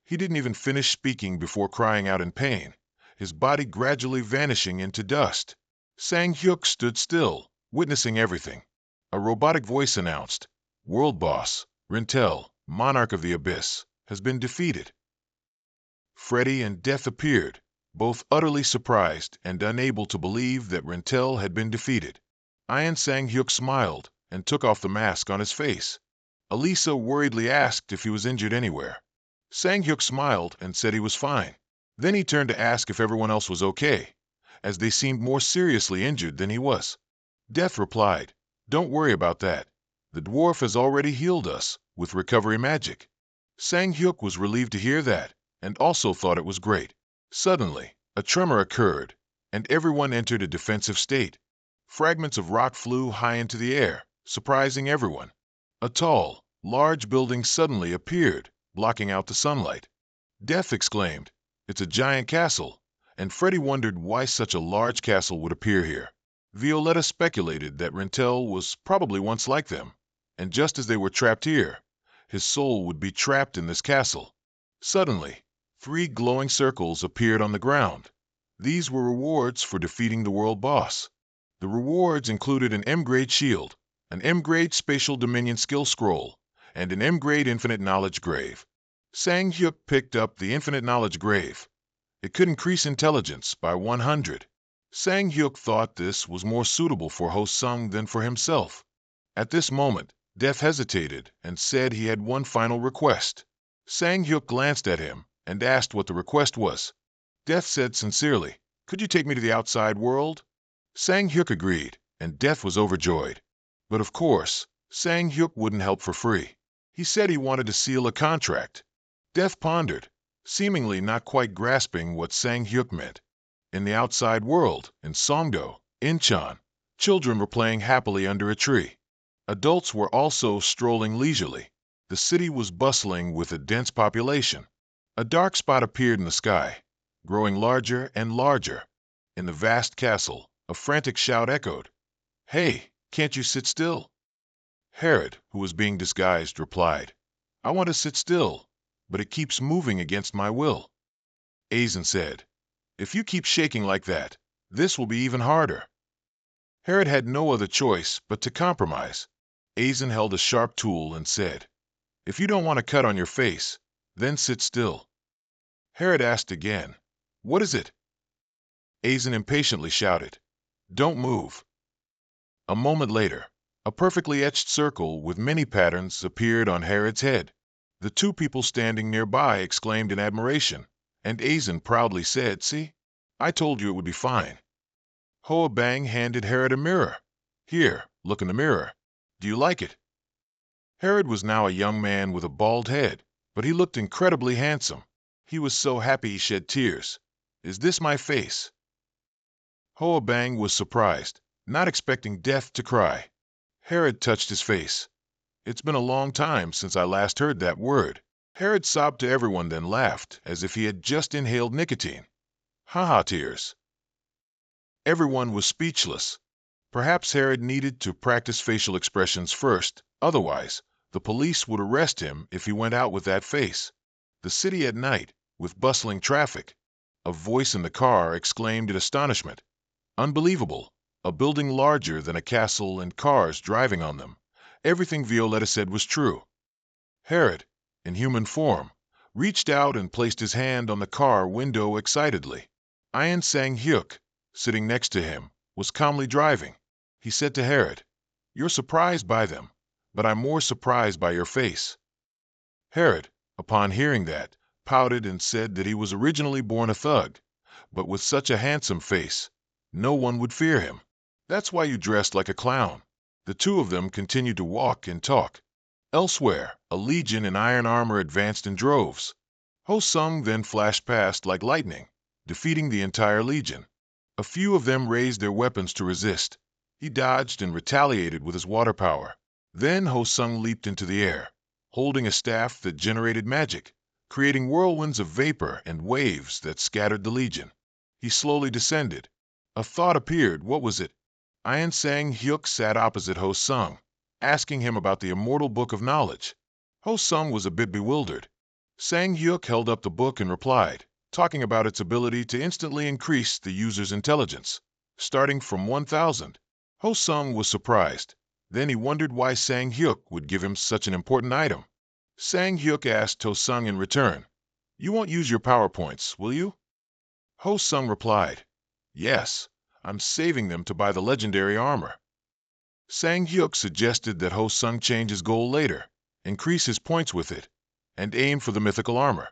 He didn't even finish speaking before crying out in pain, his body gradually vanishing into dust. Sang Hyuk stood still, witnessing everything. A robotic voice announced, "World Boss, Rintel, Monarch of the Abyss, has been defeated." Freddy and Death appeared, both utterly surprised and unable to believe that Rintel had been defeated. Ian Sang Hyuk smiled and took off the mask on his face. Elisa worriedly asked if he was injured anywhere. Sang Hyuk smiled and said he was fine. Then he turned to ask if everyone else was okay, as they seemed more seriously injured than he was. Death replied, "Don't worry about that. The dwarf has already healed us with recovery magic." Sang Hyuk was relieved to hear that, and also thought it was great. Suddenly, a tremor occurred, and everyone entered a defensive state. Fragments of rock flew high into the air, surprising everyone. A tall, large building suddenly appeared, blocking out the sunlight. Death exclaimed, "It's a giant castle," and Freddy wondered why such a large castle would appear here. Violetta speculated that Rentel was probably once like them, and just as they were trapped here, his soul would be trapped in this castle. Suddenly, 3 glowing circles appeared on the ground. These were rewards for defeating the world boss. The rewards included an M-grade shield, an M-grade spatial dominion skill scroll, and an M-grade infinite knowledge grave. Sang Hyuk picked up the infinite knowledge grave. It could increase intelligence by 100. Sang Hyuk thought this was more suitable for Ho Sung than for himself. At this moment, Death hesitated and said he had one final request. Sang Hyuk glanced at him and asked what the request was. Death said sincerely, "Could you take me to the outside world?" Sang Hyuk agreed, and Death was overjoyed. But of course, Sang Hyuk wouldn't help for free. He said he wanted to seal a contract. Death pondered, seemingly not quite grasping what Sang Hyuk meant. In the outside world, in Songdo, Incheon, children were playing happily under a tree. Adults were also strolling leisurely. The city was bustling with a dense population. A dark spot appeared in the sky, growing larger and larger. In the vast castle, a frantic shout echoed, "Hey, can't you sit still?" Herod, who was being disguised, replied, "I want to sit still, but it keeps moving against my will." Aizen said, "If you keep shaking like that, this will be even harder." Herod had no other choice but to compromise. Aizen held a sharp tool and said, "If you don't want a cut on your face, then sit still." Herod asked again, "What is it?" Aizen impatiently shouted, "Don't move." A moment later, a perfectly etched circle with many patterns appeared on Herod's head. The 2 people standing nearby exclaimed in admiration, and Aizen proudly said, "See, I told you it would be fine." Hoa Bang handed Herod a mirror. "Here, look in the mirror. Do you like it?" Herod was now a young man with a bald head, but he looked incredibly handsome. He was so happy he shed tears. "Is this my face?" Hoa Bang was surprised, not expecting Death to cry. Herod touched his face. "It's been a long time since I last heard that word." Herod sobbed to everyone, then laughed as if he had just inhaled nicotine. Ha-ha tears. Everyone was speechless. Perhaps Herod needed to practice facial expressions first, otherwise, the police would arrest him if he went out with that face. The city at night, with bustling traffic. A voice in the car exclaimed in astonishment, "Unbelievable! A building larger than a castle and cars driving on them." Everything Violetta said was true. Herod, in human form, reached out and placed his hand on the car window excitedly. Ian Sang Hyuk, sitting next to him, was calmly driving. He said to Herod, "You're surprised by them, but I'm more surprised by your face." Herod, upon hearing that, pouted and said that he was originally born a thug, but with such a handsome face, no one would fear him. "That's why you dressed like a clown." The 2 of them continued to walk and talk. Elsewhere, a legion in iron armor advanced in droves. Ho Sung then flashed past like lightning, defeating the entire legion. A few of them raised their weapons to resist. He dodged and retaliated with his water power. Then Ho Sung leaped into the air, holding a staff that generated magic, creating whirlwinds of vapor and waves that scattered the legion. He slowly descended. A thought appeared. What was it? Ian Sang Hyuk sat opposite Ho Sung, asking him about the immortal book of knowledge. Ho Sung was a bit bewildered. Sang Hyuk held up the book and replied, talking about its ability to instantly increase the user's intelligence, starting from 1,000. Ho Sung was surprised. Then he wondered why Sang Hyuk would give him such an important item. Sang Hyuk asked Ho Sung in return, "You won't use your PowerPoints, will you?" Ho Sung replied, "Yes, I'm saving them to buy the legendary armor." Sang Hyuk suggested that Ho Sung change his goal later, increase his points with it, and aim for the mythical armor.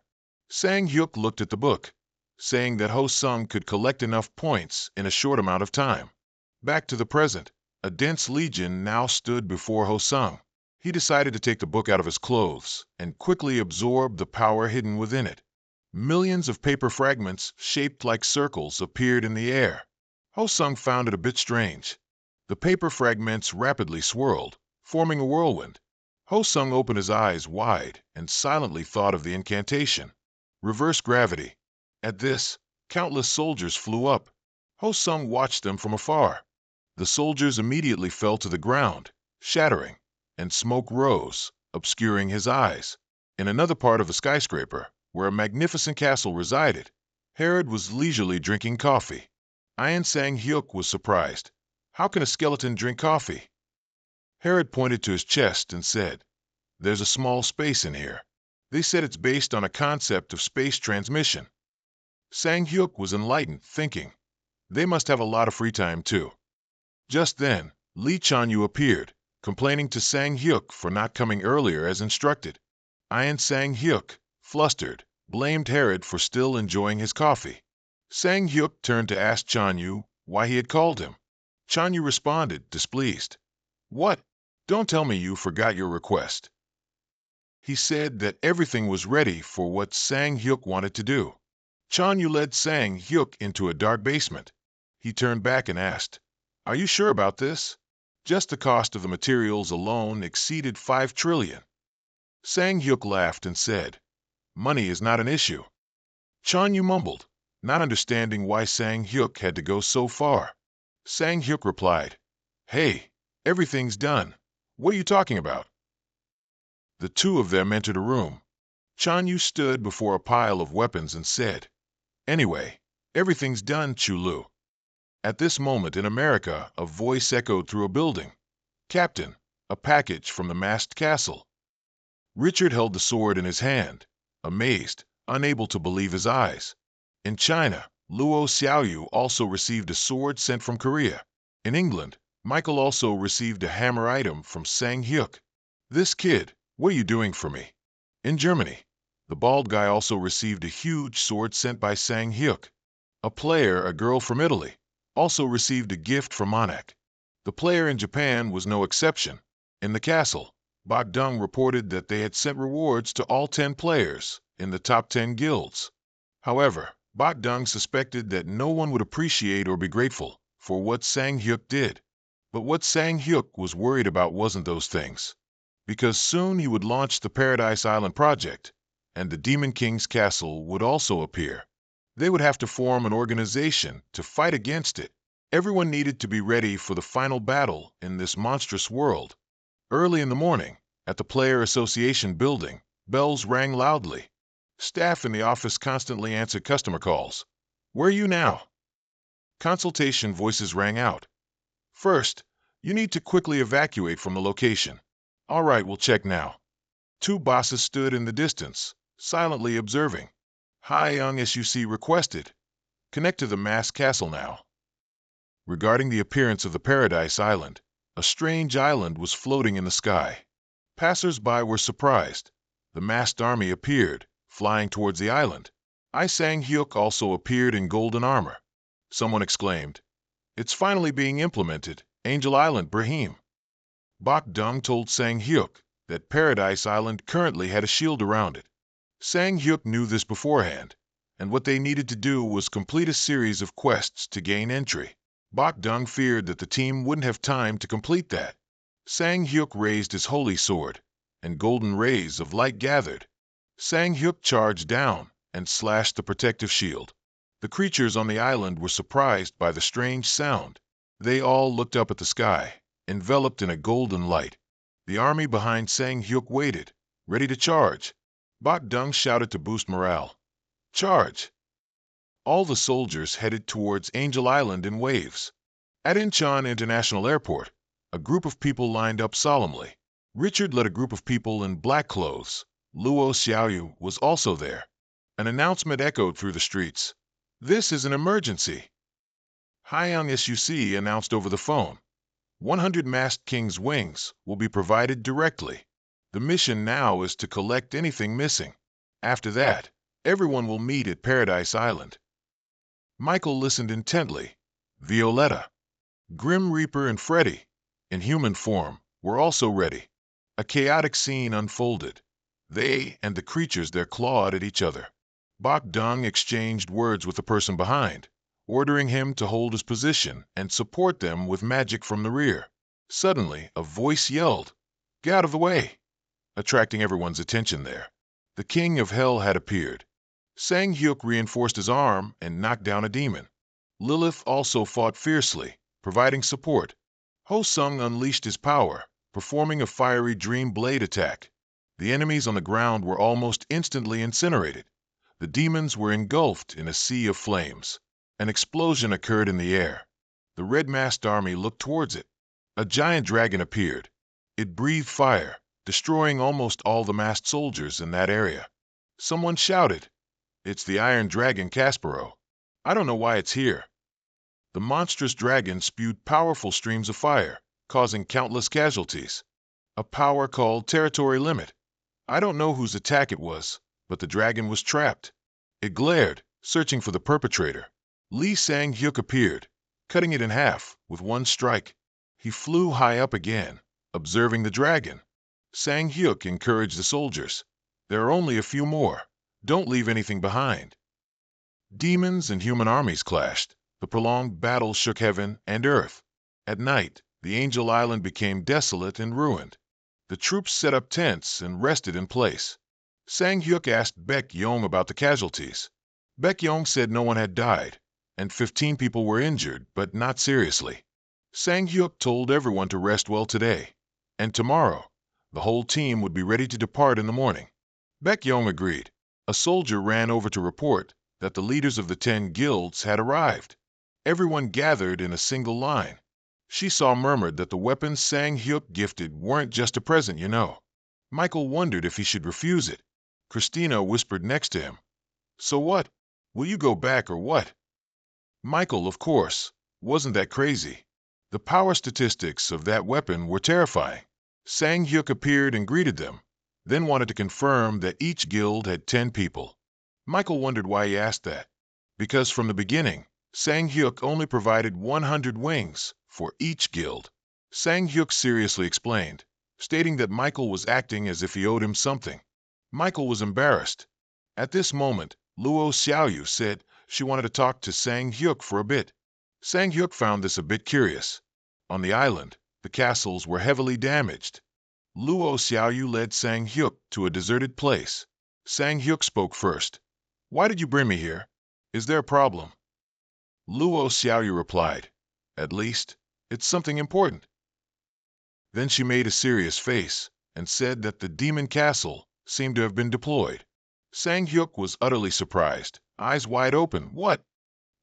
Sang Hyuk looked at the book, saying that Ho Sung could collect enough points in a short amount of time. Back to the present, a dense legion now stood before Ho Sung. He decided to take the book out of his clothes and quickly absorb the power hidden within it. Millions of paper fragments shaped like circles appeared in the air. Ho Sung found it a bit strange. The paper fragments rapidly swirled, forming a whirlwind. Ho-sung opened his eyes wide and silently thought of the incantation. Reverse gravity. At this, countless soldiers flew up. Ho-sung watched them from afar. The soldiers immediately fell to the ground, shattering, and smoke rose, obscuring his eyes. In another part of the skyscraper, where a magnificent castle resided, Herod was leisurely drinking coffee. Ayan Sang-hyuk was surprised. How can a skeleton drink coffee? Herod pointed to his chest and said, "There's a small space in here. They said it's based on a concept of space transmission." Sang-hyuk was enlightened, thinking, they must have a lot of free time too. Just then, Lee Chanyu appeared, complaining to Sang-hyuk for not coming earlier as instructed. Ayan Sang-hyuk, flustered, blamed Herod for still enjoying his coffee. Sang-hyuk turned to ask Chanyu why he had called him. Chanyu responded, displeased. "What? Don't tell me you forgot your request." He said that everything was ready for what Sang-hyuk wanted to do. Chanyu led Sang-hyuk into a dark basement. He turned back and asked, "Are you sure about this? Just the cost of the materials alone exceeded 5 trillion. Sang-hyuk laughed and said, "Money is not an issue." Chanyu mumbled, not understanding why Sang-hyuk had to go so far. Sang-hyuk replied, "Hey, everything's done. What are you talking about?" The two of them entered a room. Chanyu stood before a pile of weapons and said, "Anyway, everything's done, Chulu." At this moment in America, a voice echoed through a building. "Captain, a package from the masked castle." Richard held the sword in his hand, amazed, unable to believe his eyes. In China, Luo Xiaoyu also received a sword sent from Korea. In England, Michael also received a hammer item from Sang-hyuk. "This kid, what are you doing for me?" In Germany, the bald guy also received a huge sword sent by Sang-hyuk. A player, a girl from Italy, also received a gift from Monak. The player in Japan was no exception. In the castle, Bogdung reported that they had sent rewards to all 10 players in the top 10 guilds. However, Bogdung suspected that no one would appreciate or be grateful for what Sang-hyuk did. But what Sang-hyuk was worried about wasn't those things, because soon he would launch the Paradise Island project, and the Demon King's castle would also appear. They would have to form an organization to fight against it. Everyone needed to be ready for the final battle in this monstrous world. Early in the morning, at the Player Association building, bells rang loudly. Staff in the office constantly answered customer calls. "Where are you now?" Consultation voices rang out. "First, you need to quickly evacuate from the location." "All right, we'll check now." 2 bosses stood in the distance, silently observing. "Hi Young SUC requested. Connect to the masked castle now." Regarding the appearance of the Paradise Island, a strange island was floating in the sky. Passers-by were surprised. The masked army appeared, flying towards the island. Sang-hyuk also appeared in golden armor. Someone exclaimed, "It's finally being implemented, Angel Island Brahim." Bogdung told Sang-hyuk that Paradise Island currently had a shield around it. Sang-hyuk knew this beforehand, and what they needed to do was complete a series of quests to gain entry. Bogdung feared that the team wouldn't have time to complete that. Sang-hyuk raised his holy sword, and golden rays of light gathered. Sang-hyuk charged down and slashed the protective shield. The creatures on the island were surprised by the strange sound. They all looked up at the sky, enveloped in a golden light. The army behind Sang-hyuk waited, ready to charge. Bogdung shouted to boost morale, "Charge!" All the soldiers headed towards Angel Island in waves. At Incheon International Airport, a group of people lined up solemnly. Richard led a group of people in black clothes. Luo Xiaoyu was also there. An announcement echoed through the streets. "This is an emergency." Hyung SUC announced over the phone. 100 Masked King's wings will be provided directly. The mission now is to collect anything missing. After that, everyone will meet at Paradise Island. Michael listened intently. Violetta, Grim Reaper and Freddy, in human form, were also ready. A chaotic scene unfolded. They and the creatures there clawed at each other. Bogdung exchanged words with the person behind, ordering him to hold his position and support them with magic from the rear. Suddenly, a voice yelled, "Get out of the way!" attracting everyone's attention there. The king of hell had appeared. Sang Hyuk reinforced his arm and knocked down a demon. Lilith also fought fiercely, providing support. Ho Sung unleashed his power, performing a fiery dream blade attack. The enemies on the ground were almost instantly incinerated. The demons were engulfed in a sea of flames. An explosion occurred in the air. The red-masked army looked towards it. A giant dragon appeared. It breathed fire, destroying almost all the masked soldiers in that area. Someone shouted, "It's the Iron Dragon Kaspero. I don't know why it's here." The monstrous dragon spewed powerful streams of fire, causing countless casualties. A power called territory limit. I don't know whose attack it was, but the dragon was trapped. It glared, searching for the perpetrator. Lee Sang-hyuk appeared, cutting it in half with one strike. He flew high up again, observing the dragon. Sang-hyuk encouraged the soldiers. "There are only a few more. Don't leave anything behind." Demons and human armies clashed. The prolonged battle shook heaven and earth. At night, the Angel Island became desolate and ruined. The troops set up tents and rested in place. Sang-hyuk asked Baek-yong about the casualties. Baek-yong said no one had died, and 15 people were injured, but not seriously. Sang-hyuk told everyone to rest well today, and tomorrow, the whole team would be ready to depart in the morning. Baek-yong agreed. A soldier ran over to report that the leaders of the 10 guilds had arrived. Everyone gathered in a single line. Shisaw murmured that the weapons Sang-hyuk gifted weren't just a present, you know. Michael wondered if he should refuse it. Christina whispered next to him, "So what? Will you go back or what?" Michael, of course, wasn't that crazy. The power statistics of that weapon were terrifying. Sang-hyuk appeared and greeted them, then wanted to confirm that each guild had 10 people. Michael wondered why he asked that. Because from the beginning, Sang-hyuk only provided 100 wings for each guild. Sang-hyuk seriously explained, stating that Michael was acting as if he owed him something. Michael was embarrassed. At this moment, Luo Xiaoyu said she wanted to talk to Sang-hyuk for a bit. Sang-hyuk found this a bit curious. On the island, the castles were heavily damaged. Luo Xiaoyu led Sang-hyuk to a deserted place. Sang-hyuk spoke first. "Why did you bring me here? Is there a problem?" Luo Xiaoyu replied, "At least, it's something important." Then she made a serious face and said that the demon castle seemed to have been deployed. Sang-hyuk was utterly surprised, eyes wide open. "What?"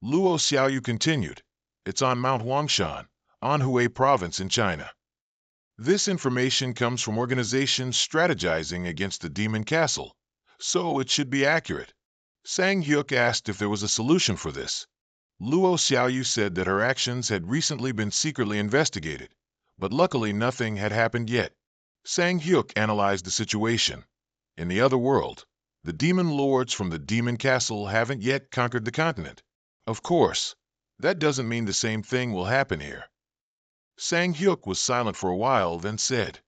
Luo Xiaoyu continued, "It's on Mount Huangshan, Anhui province in China. This information comes from organizations strategizing against the demon castle, so it should be accurate." Sang-hyuk asked if there was a solution for this. Luo Xiaoyu said that her actions had recently been secretly investigated, but luckily nothing had happened yet. Sang-hyuk analyzed the situation. In the other world, the demon lords from the demon castle haven't yet conquered the continent. Of course, that doesn't mean the same thing will happen here. Sang-hyuk was silent for a while, then said,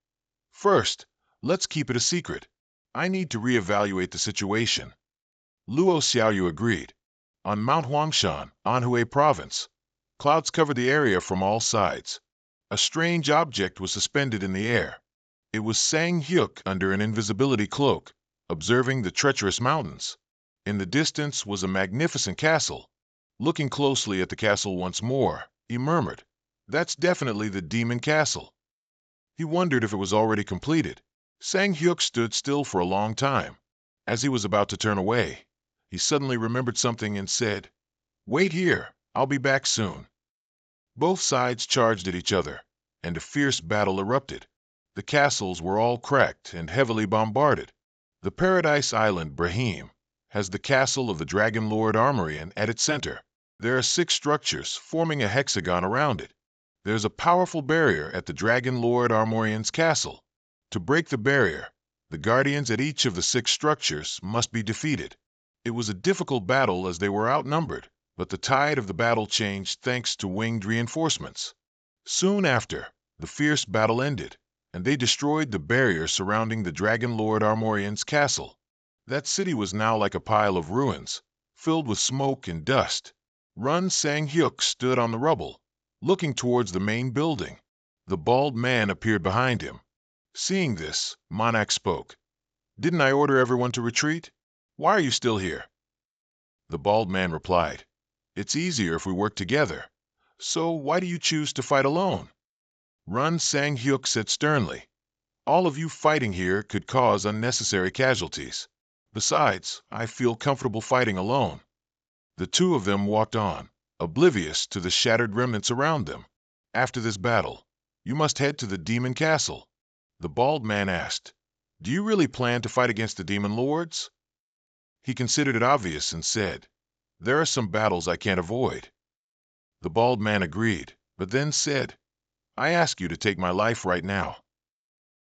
"First, let's keep it a secret. I need to reevaluate the situation." Luo Xiaoyu agreed. On Mount Huangshan, Anhui province, clouds covered the area from all sides. A strange object was suspended in the air. It was Sang-hyuk under an invisibility cloak, observing the treacherous mountains. In the distance was a magnificent castle. Looking closely at the castle once more, he murmured, "That's definitely the demon castle." He wondered if it was already completed. Sang-hyuk stood still for a long time. As he was about to turn away, he suddenly remembered something and said, "Wait here, I'll be back soon." Both sides charged at each other, and a fierce battle erupted. The castles were all cracked and heavily bombarded. The Paradise Island Brahim has the castle of the Dragon Lord Armorian at its center. There are 6 structures forming a hexagon around it. There's a powerful barrier at the Dragon Lord Armorian's castle. To break the barrier, the guardians at each of the 6 structures must be defeated. It was a difficult battle as they were outnumbered, but the tide of the battle changed thanks to winged reinforcements. Soon after, the fierce battle ended, and they destroyed the barrier surrounding the Dragon Lord Armorian's castle. That city was now like a pile of ruins, filled with smoke and dust. Run Sang-hyuk stood on the rubble, looking towards the main building. The bald man appeared behind him. Seeing this, Monarch spoke. Didn't I order everyone to retreat? Why are you still here? The bald man replied, It's easier if we work together. So why do you choose to fight alone? Run Sang-hyuk said sternly, All of you fighting here could cause unnecessary casualties. Besides, I feel comfortable fighting alone. The two of them walked on, oblivious to the shattered remnants around them. After this battle, you must head to the demon castle. The bald man asked, Do you really plan to fight against the demon lords? He considered it obvious and said, There are some battles I can't avoid. The bald man agreed, but then said, I ask you to take my life right now.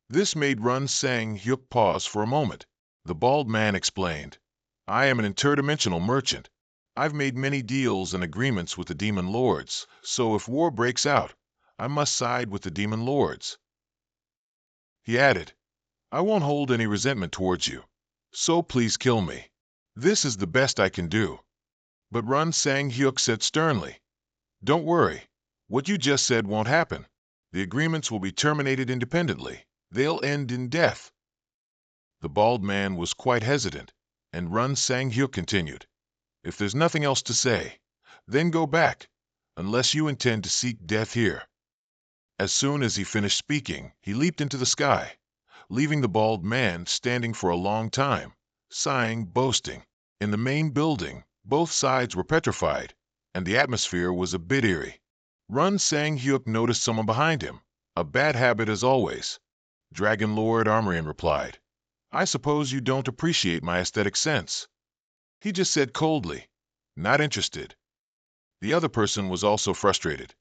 This made Run Sang-hyuk pause for a moment. The bald man explained, I am an interdimensional merchant. I've made many deals and agreements with the demon lords, so if war breaks out, I must side with the demon lords. He added, I won't hold any resentment towards you, so please kill me. This is the best I can do. But Run Sang-hyuk said sternly, Don't worry, what you just said won't happen. The agreements will be terminated independently. They'll end in death. The bald man was quite hesitant, and Run Sang-hyuk continued, If there's nothing else to say, then go back, unless you intend to seek death here. As soon as he finished speaking, he leaped into the sky, leaving the bald man standing for a long time, sighing, boasting. In the main building, both sides were petrified, and the atmosphere was a bit eerie. Run Sang-hyuk noticed someone behind him, a bad habit as always. Dragon Lord Armorian replied, I suppose you don't appreciate my aesthetic sense. He just said coldly, Not interested. The other person was also frustrated.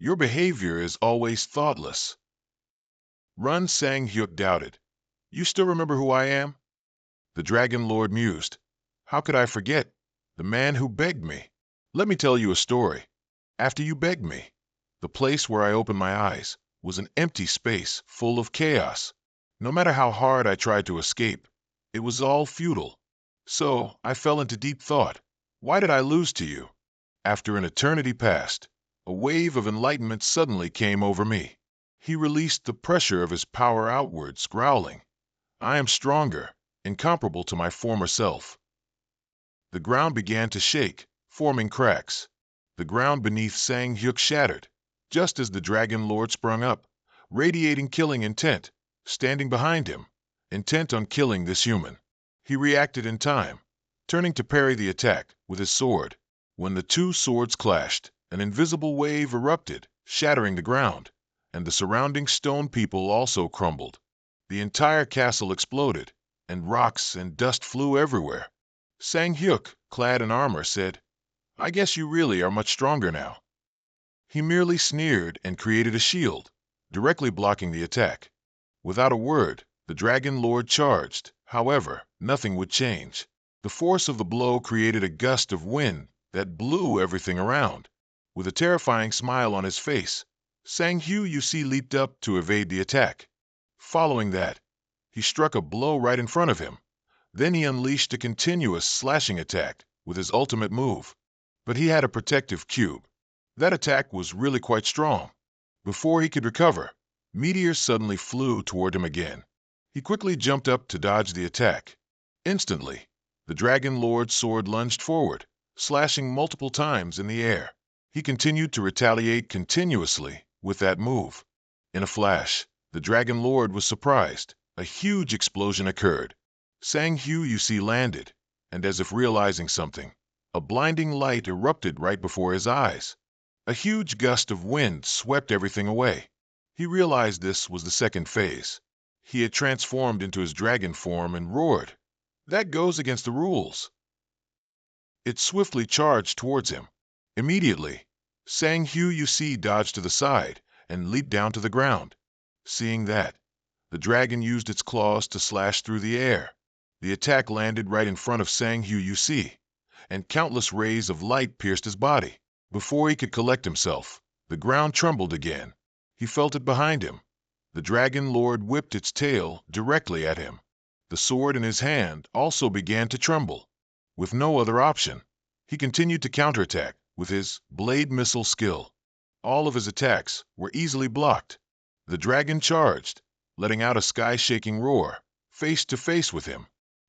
Your behavior is always thoughtless. Run Sang-hyuk doubted. You still remember who I am? The Dragon Lord mused. How could I forget? The man who begged me. Let me tell you a story. After you begged me, the place where I opened my eyes was an empty space full of chaos. No matter how hard I tried to escape, it was all futile. So I fell into deep thought. Why did I lose to you? After an eternity passed, a wave of enlightenment suddenly came over me. He released the pressure of his power outwards, growling, I am stronger, incomparable to my former self. The ground began to shake, forming cracks. The ground beneath Sang-hyuk shattered, just as the Dragon Lord sprung up, radiating killing intent, standing behind him, intent on killing this human. He reacted in time, turning to parry the attack with his sword. When the two swords clashed, an invisible wave erupted, shattering the ground, and the surrounding stone people also crumbled. The entire castle exploded, and rocks and dust flew everywhere. Sang-hyuk, clad in armor, said, I guess you really are much stronger now. He merely sneered and created a shield, directly blocking the attack. Without a word, the Dragon Lord charged. However, nothing would change. The force of the blow created a gust of wind that blew everything around. With a terrifying smile on his face, Sang-hyuk leaped up to evade the attack. Following that, he struck a blow right in front of him. Then he unleashed a continuous slashing attack with his ultimate move. But he had a protective cube. That attack was really quite strong. Before he could recover, meteors suddenly flew toward him again. He quickly jumped up to dodge the attack. Instantly, the Dragon Lord's sword lunged forward, slashing multiple times in the air. He continued to retaliate continuously with that move. In a flash, the Dragon Lord was surprised. A huge explosion occurred. Sang-hyuk landed, and as if realizing something, a blinding light erupted right before his eyes. A huge gust of wind swept everything away. He realized this was the second phase. He had transformed into his dragon form and roared. That goes against the rules. It swiftly charged towards him. Immediately, Sang-hyuk dodged to the side and leaped down to the ground. Seeing that, the dragon used its claws to slash through the air. The attack landed right in front of Sang-hyuk, and countless rays of light pierced his body. Before he could collect himself, the ground trembled again. He felt it behind him. The Dragon Lord whipped its tail directly at him. The sword in his hand also began to tremble. With no other option, he continued to counterattack with his blade missile skill. All of his attacks were easily blocked. The dragon charged, letting out a sky-shaking roar, face to face with him.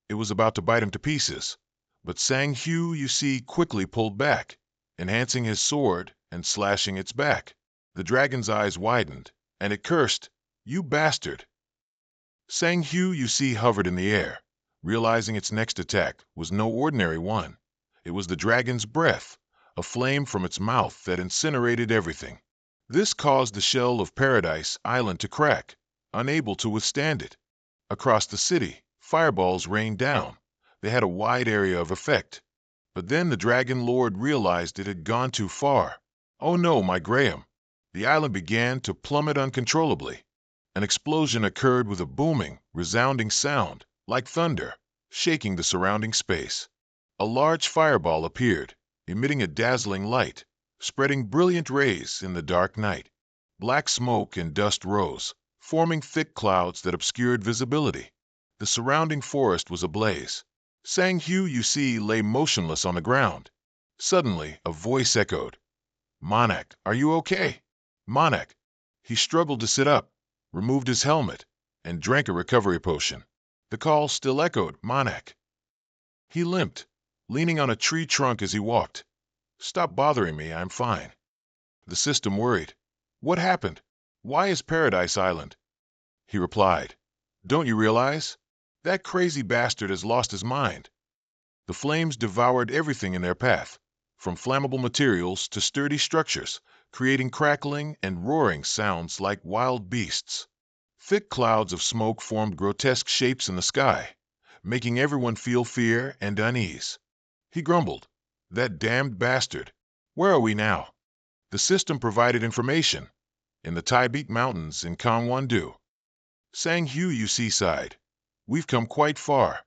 It was about to bite him to pieces, but Sang Hu, you see, quickly pulled back, enhancing his sword and slashing its back. The dragon's eyes widened, and it cursed, "You bastard!" Sang Hu, you see, hovered in the air, realizing its next attack was no ordinary one. It was the dragon's breath, a flame from its mouth that incinerated everything. This caused the shell of Paradise Island to crack, unable to withstand it. Across the city, fireballs rained down. They had a wide area of effect. But then the Dragon Lord realized it had gone too far. "Oh no, my Graham!" The island began to plummet uncontrollably. An explosion occurred with a booming, resounding sound, like thunder, shaking the surrounding space. A large fireball appeared, emitting a dazzling light, spreading brilliant rays in the dark night. Black smoke and dust rose, forming thick clouds that obscured visibility. The surrounding forest was ablaze. Sang Hu, you see, lay motionless on the ground. Suddenly, a voice echoed, "Monarch, are you okay? Monarch." He struggled to sit up, removed his helmet, and drank a recovery potion. The call still echoed, "Monarch." He limped, leaning on a tree trunk as he walked. "Stop bothering me, I'm fine." The system worried. "What happened? Why is Paradise Island?" He replied, "Don't you realize? That crazy bastard has lost his mind." The flames devoured everything in their path, from flammable materials to sturdy structures, creating crackling and roaring sounds like wild beasts. Thick clouds of smoke formed grotesque shapes in the sky, making everyone feel fear and unease. He grumbled, "That damned bastard. Where are we now?" The system provided information. "In the Tibet Mountains in Kangwon-do." Sang Hu, you see, sighed. "We've come quite far.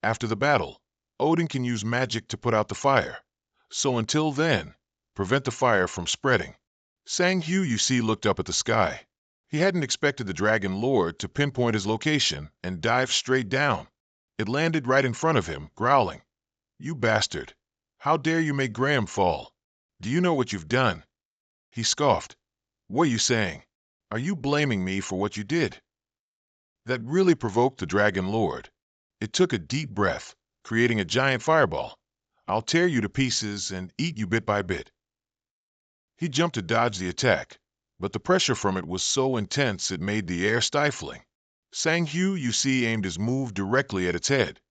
After the battle, Odin can use magic to put out the fire. So until then, prevent the fire from spreading." Sang Hu, you see, looked up at the sky. He hadn't expected the Dragon Lord to pinpoint his location and dive straight down. It landed right in front of him, growling, "You bastard! How dare you make Graham fall? Do you know what you've done?" He scoffed. "What are you saying? Are you blaming me for what you did?" That really provoked the Dragon Lord. It took a deep breath, creating a giant fireball. "I'll tear you to pieces and eat you bit by bit." He jumped to dodge the attack, but the pressure from it was so intense it made the air stifling. Sang Hu, you see, aimed his move directly at its head,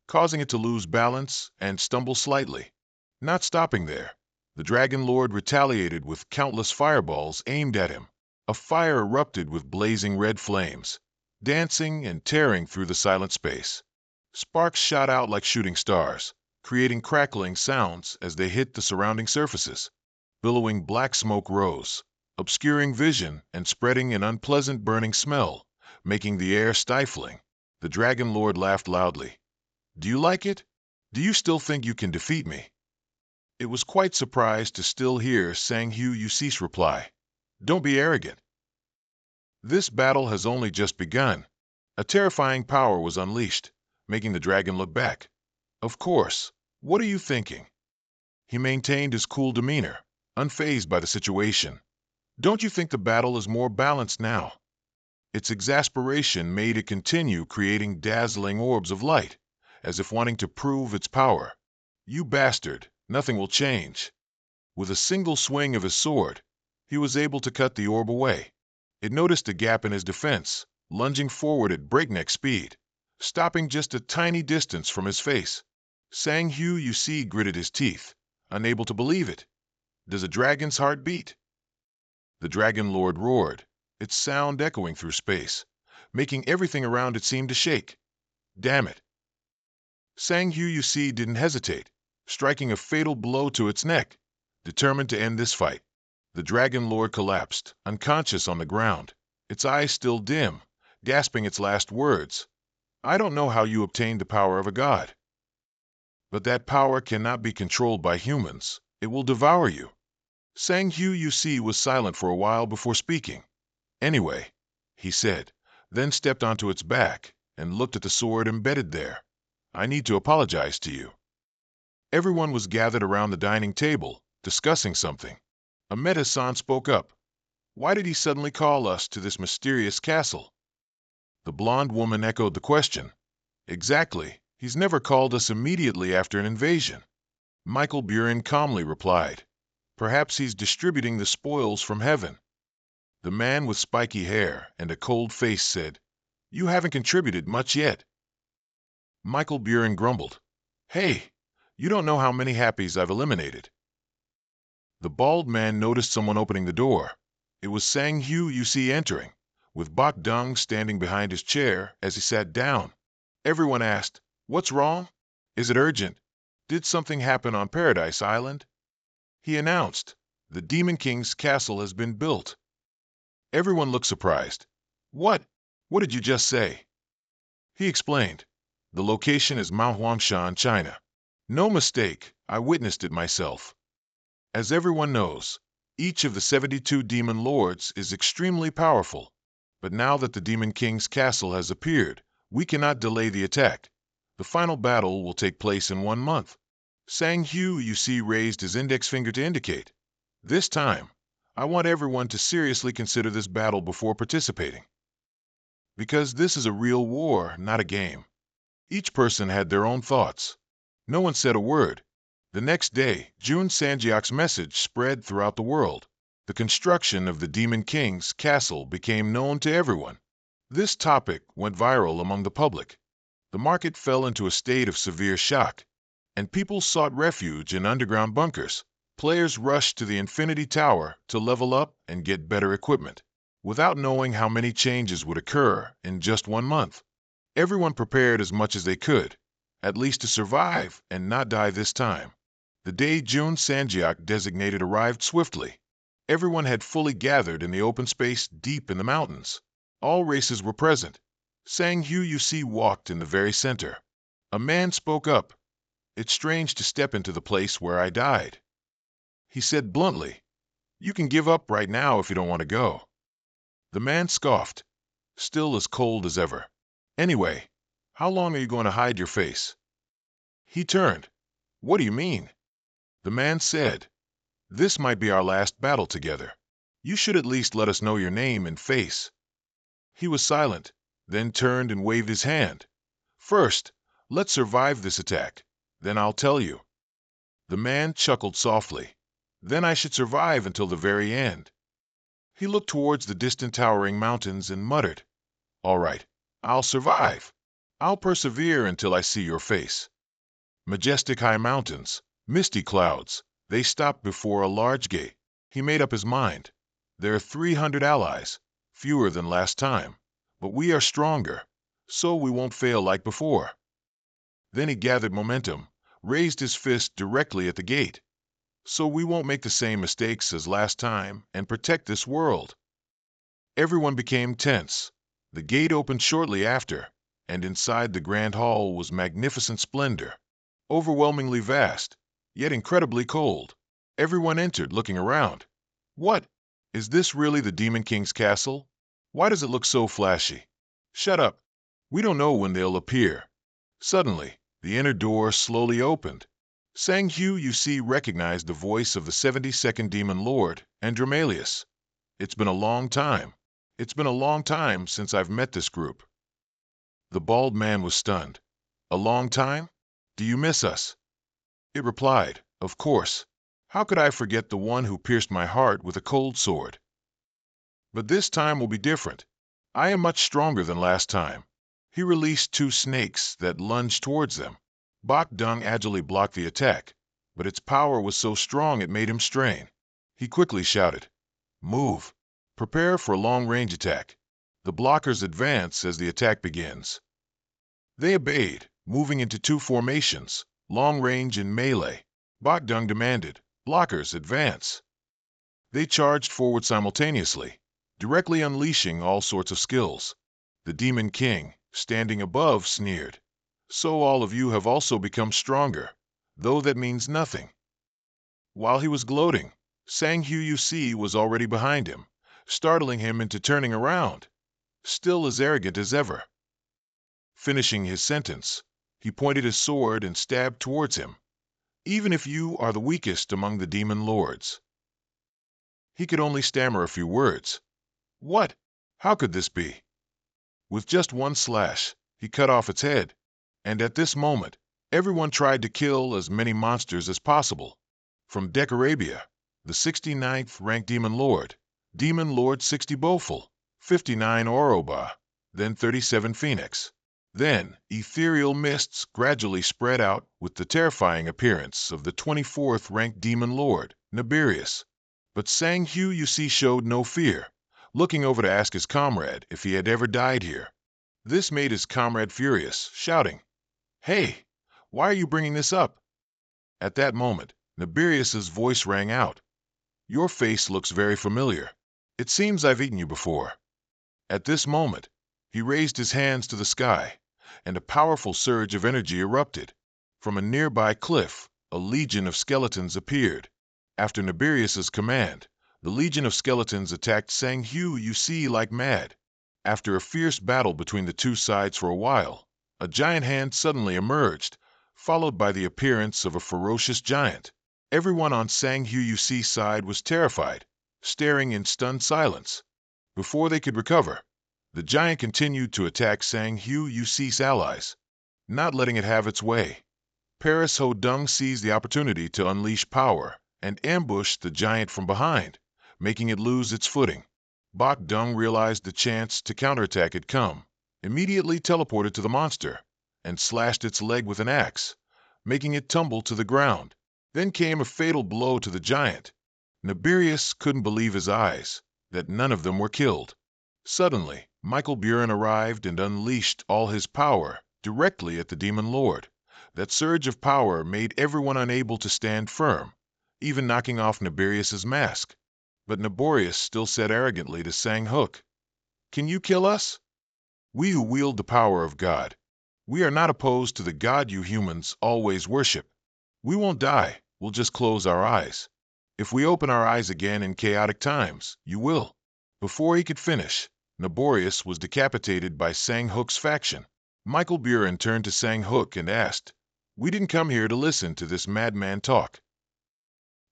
causing it to lose balance and stumble slightly. Not stopping there, the Dragon Lord retaliated with countless fireballs aimed at him. A fire erupted with blazing red flames, dancing and tearing through the silent space. Sparks shot out like shooting stars, creating crackling sounds as they hit the surrounding surfaces. Billowing black smoke rose, obscuring vision and spreading an unpleasant burning smell, making the air stifling. The Dragon Lord laughed loudly. "Do you like it? Do you still think you can defeat me?" It was quite surprised to still hear Sang Hu Yusi's reply, "Don't be arrogant. This battle has only just begun." A terrifying power was unleashed, making the dragon look back. "Of course. What are you thinking?" He maintained his cool demeanor, unfazed by the situation. "Don't you think the battle is more balanced now?" Its exasperation made it continue creating dazzling orbs of light, as if wanting to prove its power. "You bastard, nothing will change." With a single swing of his sword, he was able to cut the orb away. It noticed a gap in his defense, lunging forward at breakneck speed, stopping just a tiny distance from his face. Sang Hu, you see, gritted his teeth, unable to believe it. "Does a dragon's heart beat?" The Dragon Lord roared, its sound echoing through space, making everything around it seem to shake. "Damn it!" Sang Hu, you see, didn't hesitate, striking a fatal blow to its neck, determined to end this fight. The Dragon Lord collapsed, unconscious on the ground, its eyes still dim, gasping its last words. "I don't know how you obtained the power of a god. But that power cannot be controlled by humans. It will devour you." Sang Hu, you see, was silent for a while before speaking. "Anyway," he said, then stepped onto its back and looked at the sword embedded there. "I need to apologize to you." Everyone was gathered around the dining table, discussing something. Ameta-san spoke up. "Why did he suddenly call us to this mysterious castle?" The blonde woman echoed the question. Exactly. He's never called us immediately after an invasion. Michael Buren calmly replied. Perhaps he's distributing the spoils from heaven. The man with spiky hair and a cold face said, You haven't contributed much yet. Michael Buren grumbled. Hey, you don't know how many happies I've eliminated. The bald man noticed someone opening the door. It was Sang Hu you see entering, with Bok Dung standing behind his chair as he sat down. Everyone asked, What's wrong? Is it urgent? Did something happen on Paradise Island? He announced, The Demon King's castle has been built. Everyone looked surprised. What? What did you just say? He explained, The location is Mount Huangshan, China. No mistake, I witnessed it myself. As everyone knows, each of the 72 demon lords is extremely powerful. But now that the Demon King's castle has appeared, we cannot delay the attack. The final battle will take place in 1 month. Sang Hu, you see, raised his index finger to indicate. This time, I want everyone to seriously consider this battle before participating. Because this is a real war, not a game. Each person had their own thoughts. No one said a word. The next day, Jun Sanjiak's message spread throughout the world. The construction of the Demon King's castle became known to everyone. This topic went viral among the public. The market fell into a state of severe shock, and people sought refuge in underground bunkers. Players rushed to the Infinity Tower to level up and get better equipment, without knowing how many changes would occur in just 1 month. Everyone prepared as much as they could, at least to survive and not die this time. The day Jun Sanjiak designated arrived swiftly. Everyone had fully gathered in the open space deep in the mountains. All races were present. Sang Hu you see walked in the very center. A man spoke up. It's strange to step into the place where I died. He said bluntly, You can give up right now if you don't want to go. The man scoffed, still as cold as ever. Anyway, how long are you going to hide your face? He turned. What do you mean? The man said, This might be our last battle together. You should at least let us know your name and face. He was silent, then turned and waved his hand. First, let's survive this attack. Then I'll tell you. The man chuckled softly. Then I should survive until the very end. He looked towards the distant towering mountains and muttered, All right, I'll survive. I'll persevere until I see your face. Majestic high mountains, misty clouds, they stopped before a large gate. He made up his mind. There are 300 allies, fewer than last time, but we are stronger, so we won't fail like before. Then he gathered momentum, raised his fist directly at the gate. So we won't make the same mistakes as last time and protect this world. Everyone became tense. The gate opened shortly after, and inside the grand hall was magnificent splendor, overwhelmingly vast, yet incredibly cold. Everyone entered looking around. What? Is this really the Demon King's castle? Why does it look so flashy? Shut up. We don't know when they'll appear. Suddenly, the inner door slowly opened. Sang Hu you see recognized the voice of the 72nd Demon Lord, Andromalius. It's been a long time. It's been a long time since I've met this group. The bald man was stunned. A long time? Do you miss us? It replied, Of course. How could I forget the one who pierced my heart with a cold sword? But this time will be different. I am much stronger than last time. He released 2 snakes that lunged towards them. Bok Dung agilely blocked the attack, but its power was so strong it made him strain. He quickly shouted, Move. Prepare for a long-range attack. The blockers advance as the attack begins. They obeyed, moving into 2 formations, long-range and melee. Bok Dung demanded, Blockers, advance. They charged forward simultaneously, directly unleashing all sorts of skills. The Demon King, standing above, sneered, So all of you have also become stronger, though that means nothing. While he was gloating, Sang Hu you see was already behind him, startling him into turning around, still as arrogant as ever. Finishing his sentence, he pointed his sword and stabbed towards him. Even if you are the weakest among the demon lords. He could only stammer a few words. What? How could this be? With just one slash, he cut off its head. And at this moment, everyone tried to kill as many monsters as possible. From Decarabia, the 69th ranked Demon Lord 60 Bowful, 59 Oroba, then 37 Phoenix. Then, ethereal mists gradually spread out with the terrifying appearance of the 24th ranked Demon Lord, Naberius. But Sang Hu Yusi showed no fear, looking over to ask his comrade if he had ever died here. This made his comrade furious, shouting, "Hey, why are you bringing this up?" At that moment, Naberius's voice rang out. "Your face looks very familiar. It seems I've eaten you before." At this moment, he raised his hands to the sky, and a powerful surge of energy erupted. From a nearby cliff, a legion of skeletons appeared. After Naberius's command, the legion of skeletons attacked Sang Hu Yusi like mad. After a fierce battle between the two sides for a while, a giant hand suddenly emerged, followed by the appearance of a ferocious giant. Everyone on Sang Hu Yusi's side was terrified, staring in stunned silence. Before they could recover, the giant continued to attack Sang Hu Yusi's allies, not letting it have its way. Paris Ho Dung seized the opportunity to unleash power and ambushed the giant from behind, making it lose its footing. Bok Dung realized the chance to counterattack had come, immediately teleported to the monster, and slashed its leg with an axe, making it tumble to the ground. Then came a fatal blow to the giant. Naberius couldn't believe his eyes, that none of them were killed. Suddenly, Michael Buren arrived and unleashed all his power directly at the Demon Lord. That surge of power made everyone unable to stand firm, even knocking off Naberius's mask. But Naborius still said arrogantly to Sang Hook, "Can you kill us? We who wield the power of God. We are not opposed to the God you humans always worship. We won't die, we'll just close our eyes. If we open our eyes again in chaotic times, you will." Before he could finish, Naborius was decapitated by Sang Hook's faction. Michael Buren turned to Sang Hook and asked, "We didn't come here to listen to this madman talk."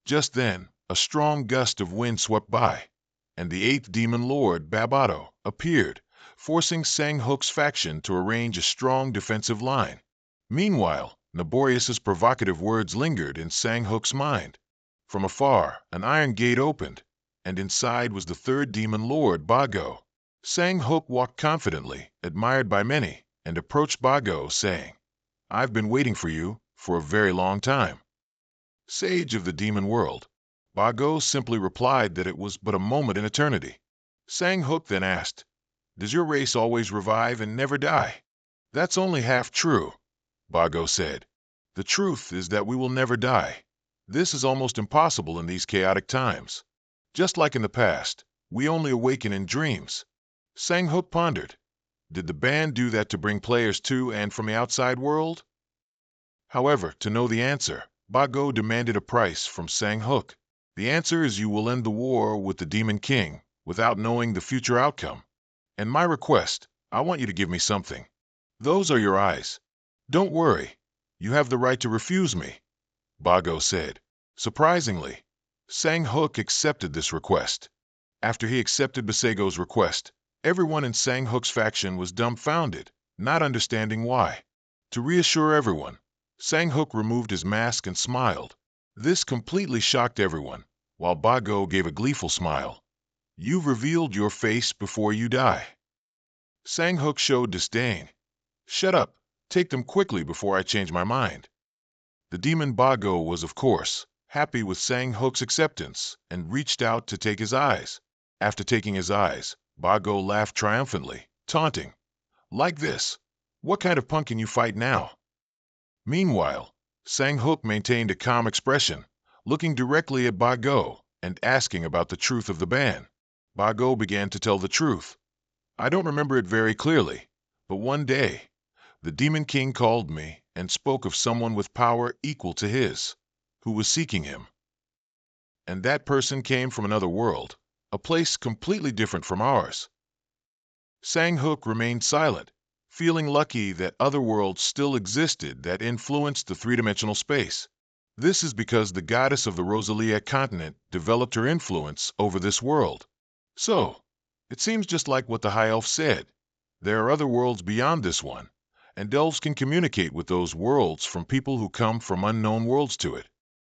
Just then, a strong gust of wind swept by, and the 8th Demon Lord, Babato, appeared, forcing Sang Hook's faction to arrange a strong defensive line. Meanwhile, Naborius's provocative words lingered in Sang Hook's mind. From afar, an iron gate opened, and inside was the 3rd Demon Lord, Bago. Sang Hook walked confidently, admired by many, and approached Bago, saying, "I've been waiting for you for a very long time." Sage of the demon world, Bago simply replied that it was but a moment in eternity. Sang Hook then asked, "Does your race always revive and never die?" "That's only half true," Bago said. "The truth is that we will never die. This is almost impossible in these chaotic times. Just like in the past, we only awaken in dreams." Sang Hook pondered. Did the band do that to bring players to and from the outside world? However, to know the answer, Bago demanded a price from Sang Hook. "The answer is you will end the war with the Demon King without knowing the future outcome. And my request, I want you to give me something. Those are your eyes. Don't worry, you have the right to refuse me," Bago said. Surprisingly, Sang Hook accepted this request. After he accepted Basego's request, everyone in Sang Hook's faction was dumbfounded, not understanding why. To reassure everyone, Sang Hook removed his mask and smiled. This completely shocked everyone, while Bago gave a gleeful smile. "You've revealed your face before you die." Sang Hook showed disdain. "Shut up, take them quickly before I change my mind." The demon Bago was, of course, happy with Sang Hook's acceptance and reached out to take his eyes. After taking his eyes, Bago laughed triumphantly, taunting, "Like this, what kind of punk can you fight now?" Meanwhile, Sang Hook maintained a calm expression, looking directly at Bago and asking about the truth of the ban. Bago began to tell the truth. "I don't remember it very clearly, but one day, the Demon King called me and spoke of someone with power equal to his, who was seeking him. And that person came from another world, a place completely different from ours." Sang Hook remained silent, feeling lucky that other worlds still existed that influenced the three-dimensional space. This is because the goddess of the Rosalia continent developed her influence over this world. So, it seems just like what the High Elf said. There are other worlds beyond this one, and elves can communicate with those worlds from people who come from unknown worlds to it.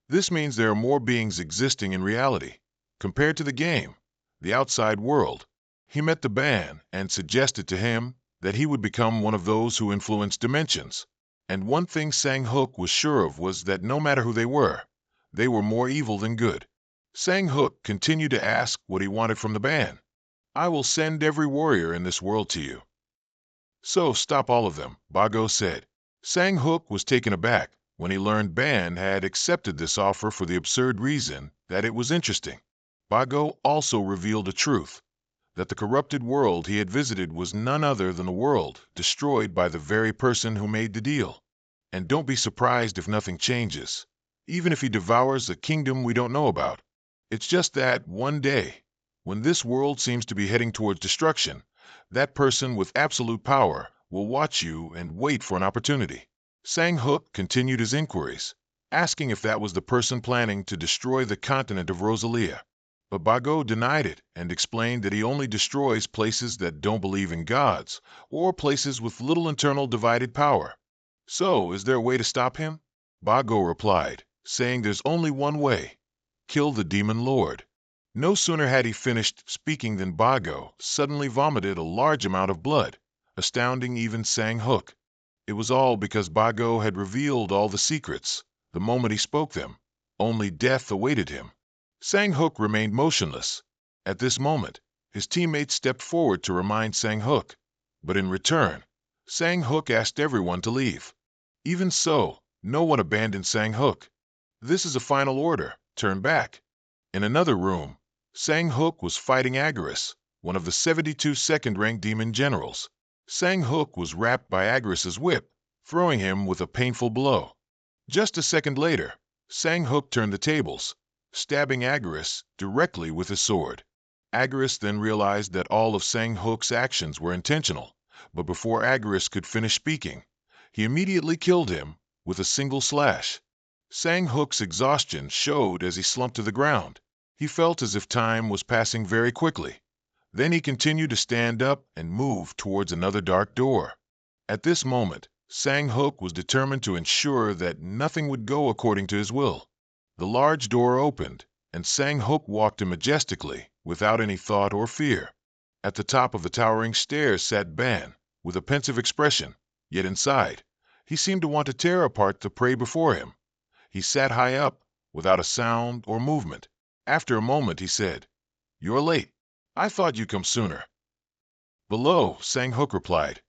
This means there are more beings existing in reality. Compared to the game, the outside world, he met the ban and suggested to him that he would become one of those who influence dimensions. And one thing Sang-hook was sure of was that no matter who they were more evil than good. Sang-hook continued to ask what he wanted from the ban. I will send every warrior in this world to you. So stop all of them, Bago said. Sang-hook was taken aback when he learned Ban had accepted this offer for the absurd reason that it was interesting. Bago also revealed a truth, that the corrupted world he had visited was none other than a world destroyed by the very person who made the deal. And don't be surprised if nothing changes, even if he devours a kingdom we don't know about. It's just that one day, when this world seems to be heading towards destruction, that person with absolute power will watch you and wait for an opportunity. Sang-hook continued his inquiries, asking if that was the person planning to destroy the continent of Rosalia. But Bago denied it and explained that he only destroys places that don't believe in gods, or places with little internal divided power. So, is there a way to stop him? Bago replied, saying there's only one way: kill the demon lord. No sooner had he finished speaking than Bago suddenly vomited a large amount of blood, astounding even Sang-hook. It was all because Bago had revealed all the secrets. The moment he spoke them, only death awaited him. Sang-hook remained motionless. At this moment, his teammates stepped forward to remind Sang-hook, but in return, Sang-hook asked everyone to leave. Even so, no one abandoned Sang-hook. This is a final order. Turn back. In another room, Sang-hook was fighting Agaris, one of the 72 second-rank demon generals. Sang-hook was wrapped by Agaris's whip, throwing him with a painful blow. Just a second later, Sang-hook turned the tables, stabbing Agaris directly with his sword. Agaris then realized that all of Sang-hook's actions were intentional, but before Agaris could finish speaking, he immediately killed him with a single slash. Sang-hook's exhaustion showed as he slumped to the ground. He felt as if time was passing very quickly. Then he continued to stand up and move towards another dark door. At this moment, Sang-hook was determined to ensure that nothing would go according to his will. The large door opened, and Sang-hook walked in majestically, without any thought or fear. At the top of the towering stairs sat Ban, with a pensive expression, yet inside, he seemed to want to tear apart the prey before him. He sat high up, without a sound or movement. After a moment, he said, "You're late. I thought you'd come sooner." "Below," Sang-hook replied.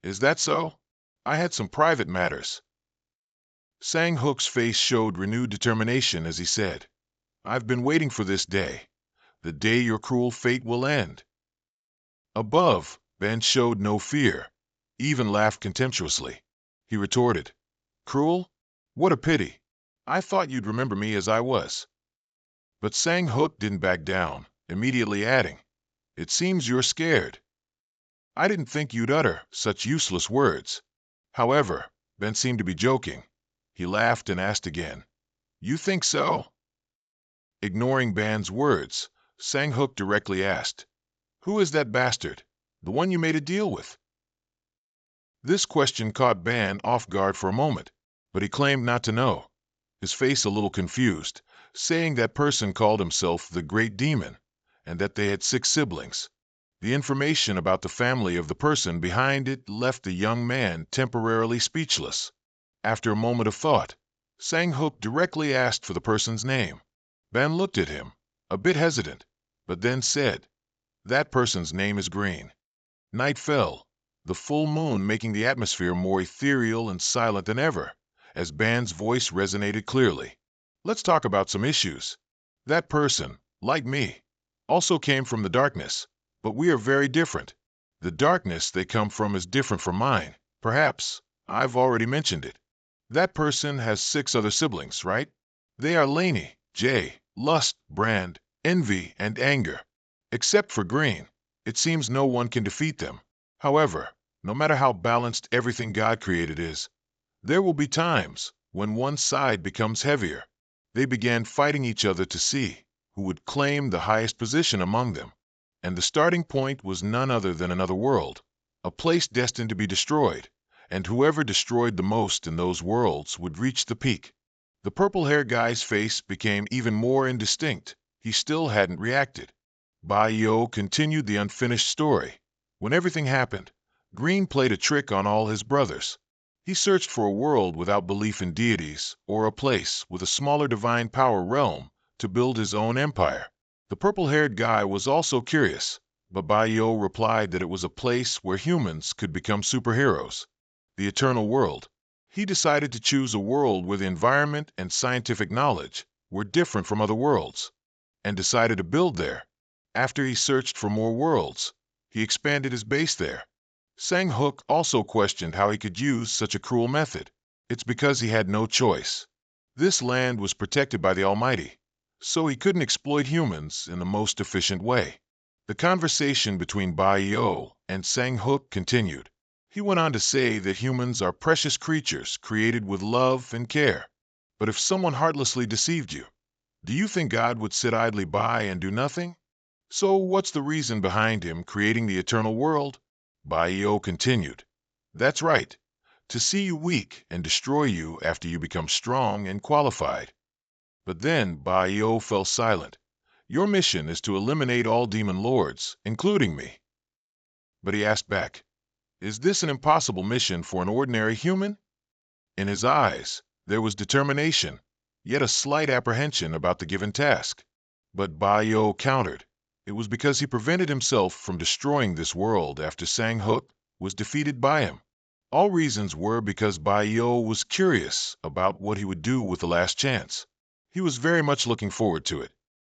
"Is that so? I had some private matters." Sang-hook's face showed renewed determination as he said, "I've been waiting for this day, the day your cruel fate will end." Above, Ben showed no fear, even laughed contemptuously. He retorted, "Cruel? What a pity. I thought you'd remember me as I was." But Sang-hook didn't back down, immediately adding, "It seems you're scared. I didn't think you'd utter such useless words." However, Ben seemed to be joking. He laughed and asked again, "You think so?" Ignoring Ban's words, Sang-hook directly asked, "Who is that bastard, the one you made a deal with?" This question caught Ban off guard for a moment, but he claimed not to know, his face a little confused, saying that person called himself the Great Demon, and that they had 6 siblings. The information about the family of the person behind it left the young man temporarily speechless. After a moment of thought, Sang-hook directly asked for the person's name. Ban looked at him, a bit hesitant, but then said, "That person's name is Green." Night fell, the full moon making the atmosphere more ethereal and silent than ever, as Ban's voice resonated clearly. "Let's talk about some issues. That person, like me, also came from the darkness, but we are very different. The darkness they come from is different from mine. Perhaps I've already mentioned it. That person has 6 other siblings, right? They are Laney, Jay, Lust, Brand, Envy, and Anger. Except for Green, it seems no one can defeat them. However, no matter how balanced everything God created is, there will be times when one side becomes heavier." They began fighting each other to see who would claim the highest position among them, and the starting point was none other than another world, a place destined to be destroyed, and whoever destroyed the most in those worlds would reach the peak. The purple-haired guy's face became even more indistinct. He still hadn't reacted. Bai Yo continued the unfinished story. When everything happened, Green played a trick on all his brothers. He searched for a world without belief in deities, or a place with a smaller divine power realm to build his own empire. The purple-haired guy was also curious, but Bai Yo replied that it was a place where humans could become superheroes. The eternal world. He decided to choose a world where the environment and scientific knowledge were different from other worlds, and decided to build there. After he searched for more worlds, he expanded his base there. Sang-hook also questioned how he could use such a cruel method. It's because he had no choice. This land was protected by the Almighty, so he couldn't exploit humans in the most efficient way. The conversation between Bai Yo and Sang-hook continued. He went on to say that humans are precious creatures created with love and care. But if someone heartlessly deceived you, do you think God would sit idly by and do nothing? So what's the reason behind him creating the eternal world? Bai Yo continued. That's right, to see you weak and destroy you after you become strong and qualified. But then Bai Yo fell silent. Your mission is to eliminate all demon lords, including me. But he asked back, is this an impossible mission for an ordinary human? In his eyes, there was determination, yet a slight apprehension about the given task. But Bai Yo countered. It was because he prevented himself from destroying this world after Sang-hook was defeated by him. All reasons were because Bai Yo was curious about what he would do with the last chance. He was very much looking forward to it.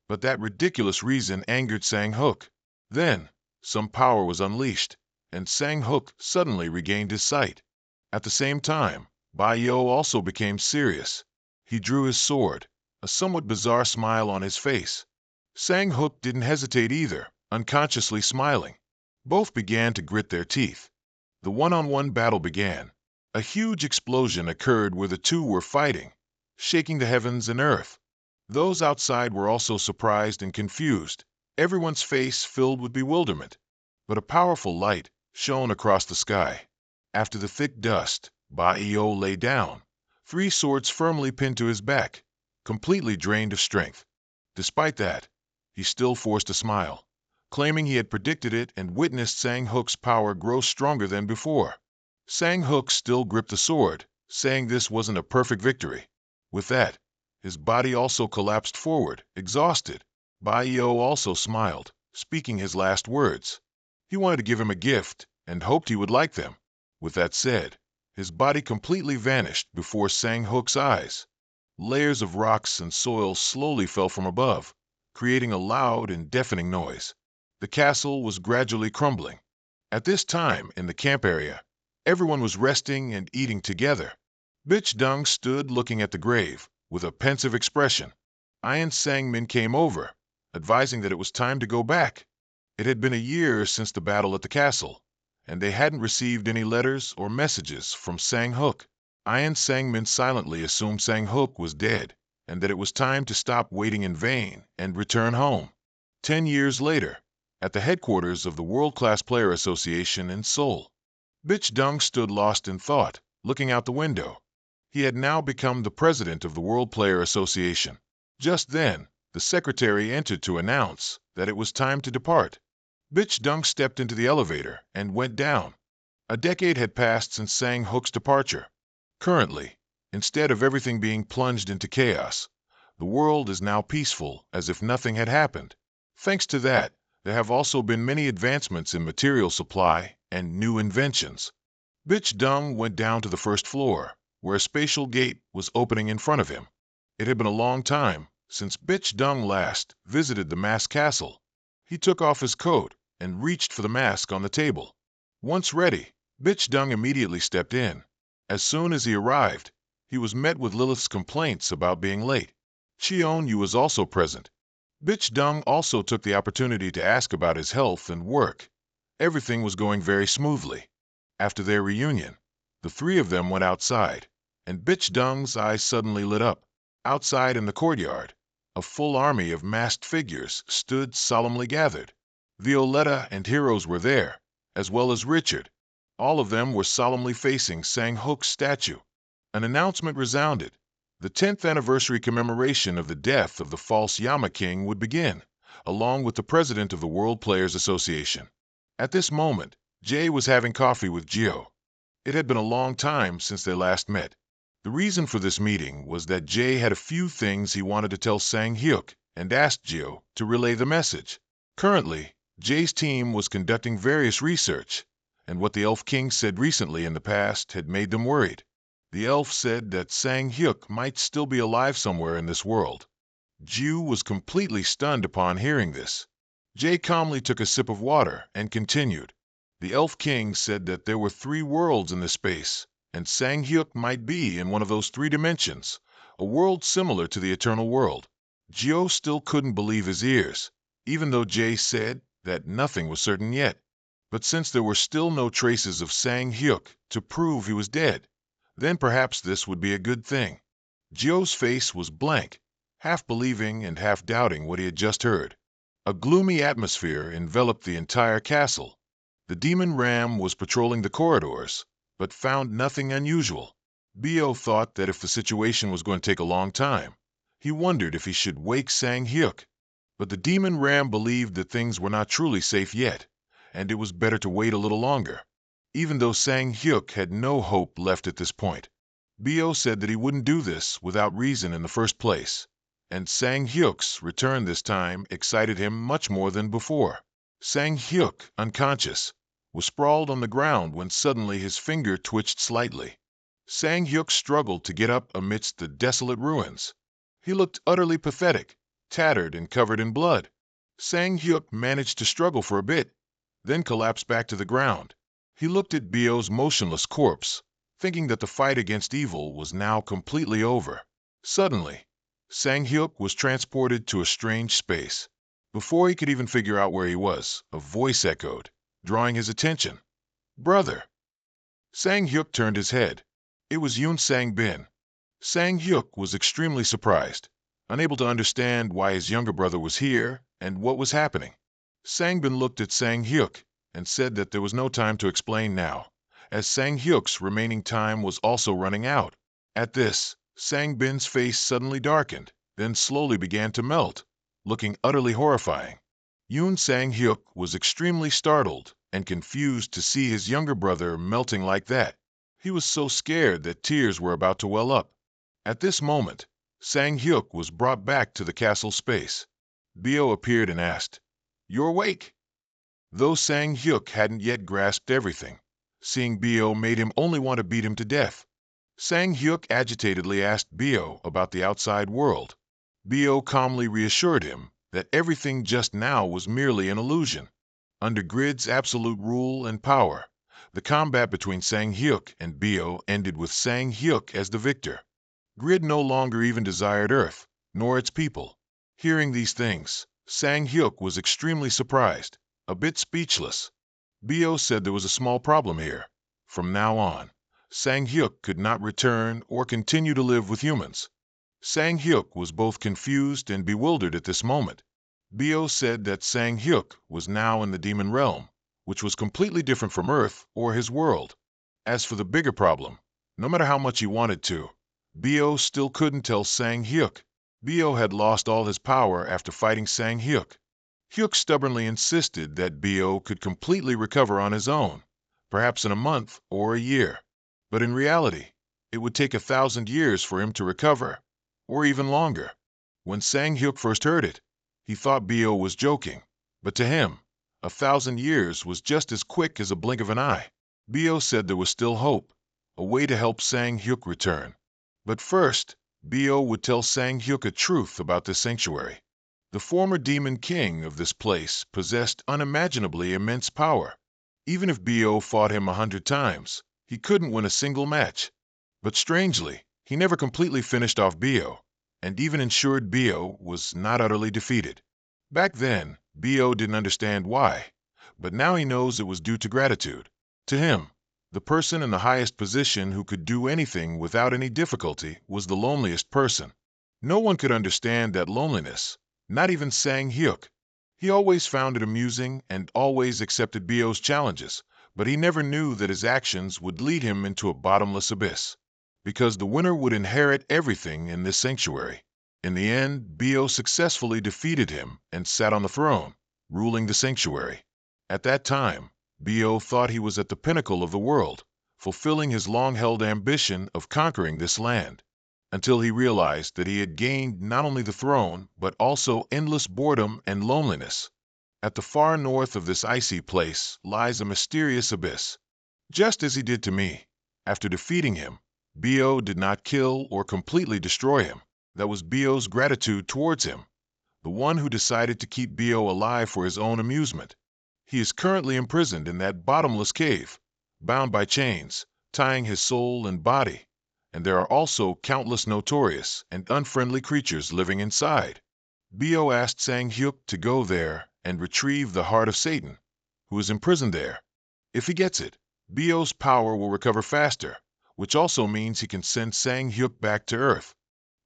But that ridiculous reason angered Sang-hook. Then, some power was unleashed, and Sang-hook suddenly regained his sight. At the same time, Bai Yo also became serious. He drew his sword, a somewhat bizarre smile on his face. Sang-hook didn't hesitate either, unconsciously smiling. Both began to grit their teeth. The one-on-one battle began. A huge explosion occurred where the two were fighting, shaking the heavens and earth. Those outside were also surprised and confused, everyone's face filled with bewilderment. But a powerful light shone across the sky. After the thick dust, Bai Yo lay down, 3 swords firmly pinned to his back, completely drained of strength. Despite that, he still forced a smile, claiming he had predicted it and witnessed Sang-hook's power grow stronger than before. Sang-hook still gripped the sword, saying this wasn't a perfect victory. With that, his body also collapsed forward, exhausted. Bai Yo also smiled, speaking his last words. He wanted to give him a gift and hoped he would like them. With that said, his body completely vanished before Sang-hook's eyes. Layers of rocks and soil slowly fell from above, creating a loud and deafening noise. The castle was gradually crumbling. At this time, in the camp area, everyone was resting and eating together. Bitch Dung stood looking at the grave, with a pensive expression. Ian Sang-min came over, advising that it was time to go back. It had been a year since the battle at the castle, and they hadn't received any letters or messages from Sang-hook. Ian Sang-min silently assumed Sang-hook was dead, and that it was time to stop waiting in vain and return home. 10 years later, at the headquarters of the World Class Player Association in Seoul, Bitch Dung stood lost in thought, looking out the window. He had now become the president of the World Player Association. Just then, the secretary entered to announce that it was time to depart. Bitch Dung stepped into the elevator and went down. A decade had passed since Sang-hook's departure. Currently, instead of everything being plunged into chaos, the world is now peaceful as if nothing had happened. Thanks to that, there have also been many advancements in material supply and new inventions. Bitch Dung went down to the first floor, where a spatial gate was opening in front of him. It had been a long time since Bitch Dung last visited the mask castle. He took off his coat and reached for the mask on the table. Once ready, Bitch Dung immediately stepped in. As soon as he arrived, he was met with Lilith's complaints about being late. Cheon Yu was also present. Bitch Dung also took the opportunity to ask about his health and work. Everything was going very smoothly. After their reunion, the 3 of them went outside, and Bitch Dung's eyes suddenly lit up. Outside in the courtyard, a full army of masked figures stood solemnly gathered. Violetta and Heroes were there, as well as Richard, All of them were solemnly facing Sang Hook's statue. An announcement resounded. The 10th anniversary commemoration of the death of the false Yama King would begin, along with the president of the World Players Association. At this moment, Jay was having coffee with Gio. It had been a long time since they last met. The reason for this meeting was that Jay had a few things he wanted to tell Sang Hyuk and asked Gio to relay the message. Currently, Jay's team was conducting various research, and what the Elf King said recently in the past had made them worried. The elf said that Sang Hyuk might still be alive somewhere in this world. Gio was completely stunned upon hearing this. Jay calmly took a sip of water and continued. The Elf King said that there were 3 worlds in this space, and Sang Hyuk might be in one of those 3 dimensions, a world similar to the Eternal World. Gio still couldn't believe his ears, even though Jay said that nothing was certain yet. But since there were still no traces of Sang Hyuk to prove he was dead, then perhaps this would be a good thing. Gio's face was blank, half believing and half doubting what he had just heard. A gloomy atmosphere enveloped the entire castle. The demon ram was patrolling the corridors, but found nothing unusual. Bio thought that if the situation was going to take a long time, he wondered if he should wake Sang Hyuk. But the demon ram believed that things were not truly safe yet, and it was better to wait a little longer. Even though Sang Hyuk had no hope left at this point, Bio said that he wouldn't do this without reason in the first place, and Sang Hyuk's return this time excited him much more than before. Sang Hyuk, unconscious, was sprawled on the ground when suddenly his finger twitched slightly. Sang Hyuk struggled to get up amidst the desolate ruins. He looked utterly pathetic, tattered and covered in blood. Sang Hyuk managed to struggle for a bit, then collapsed back to the ground. He looked at Bio's motionless corpse, thinking that the fight against evil was now completely over. Suddenly, Sang Hyuk was transported to a strange space. Before he could even figure out where he was, a voice echoed, drawing his attention. "Brother!" Sang Hyuk turned his head. It was Yoon Sang Bin. Sang Hyuk was extremely surprised, unable to understand why his younger brother was here and what was happening. Sang Bin looked at Sang Hyuk and said that there was no time to explain now, as Sang Hyuk's remaining time was also running out. At this, Sang Bin's face suddenly darkened, then slowly began to melt, looking utterly horrifying. Yoon Sang Hyuk was extremely startled and confused to see his younger brother melting like that. He was so scared that tears were about to well up. At this moment, Sang Hyuk was brought back to the castle space. Bio appeared and asked, "You're awake?" Though Sang Hyuk hadn't yet grasped everything, seeing Bio made him only want to beat him to death. Sang Hyuk agitatedly asked Bio about the outside world. Bio calmly reassured him that everything just now was merely an illusion. Under Grid's absolute rule and power, the combat between Sang Hyuk and Bio ended with Sang Hyuk as the victor. Grid no longer even desired Earth, nor its people. Hearing these things, Sang Hyuk was extremely surprised, a bit speechless. Bio said there was a small problem here. From now on, Sang Hyuk could not return or continue to live with humans. Sang Hyuk was both confused and bewildered at this moment. Bio said that Sang Hyuk was now in the demon realm, which was completely different from Earth or his world. As for the bigger problem, no matter how much he wanted to, Bio still couldn't tell Sang Hyuk. Bio had lost all his power after fighting Sang Hyuk. Hyuk stubbornly insisted that Bio could completely recover on his own, perhaps in a month or a year. But in reality, it would take 1,000 years for him to recover, or even longer. When Sang Hyuk first heard it, he thought Bio was joking, but to him, 1,000 years was just as quick as a blink of an eye. Bio said there was still hope, a way to help Sang Hyuk return. But first, Bio would tell Sang Hyuk a truth about this sanctuary. The former demon king of this place possessed unimaginably immense power. Even if Bio fought him 100 times, he couldn't win a single match. But strangely, he never completely finished off Bio, and even ensured Bio was not utterly defeated. Back then, Bio didn't understand why, but now he knows it was due to gratitude. To him, the person in the highest position who could do anything without any difficulty was the loneliest person. No one could understand that loneliness, not even Sang Hyuk. He always found it amusing and always accepted Bio's challenges, But he never knew that his actions would lead him into a bottomless abyss, because the winner would inherit everything in this sanctuary. In the end, Bio successfully defeated him and sat on the throne, ruling the sanctuary. At that time, Bio thought he was at the pinnacle of the world, fulfilling his long-held ambition of conquering this land, until he realized that he had gained not only the throne, but also endless boredom and loneliness. At the far north of this icy place lies a mysterious abyss. Just as he did to me, after defeating him, Bio did not kill or completely destroy him. That was Bio's gratitude towards him, the one who decided to keep Bio alive for his own amusement. He is currently imprisoned in that bottomless cave, bound by chains, tying his soul and body, and there are also countless notorious and unfriendly creatures living inside. Bio asked Sang Hyuk to go there and retrieve the heart of Satan, who is imprisoned there. If he gets it, Bio's power will recover faster, which also means he can send Sang Hyuk back to Earth.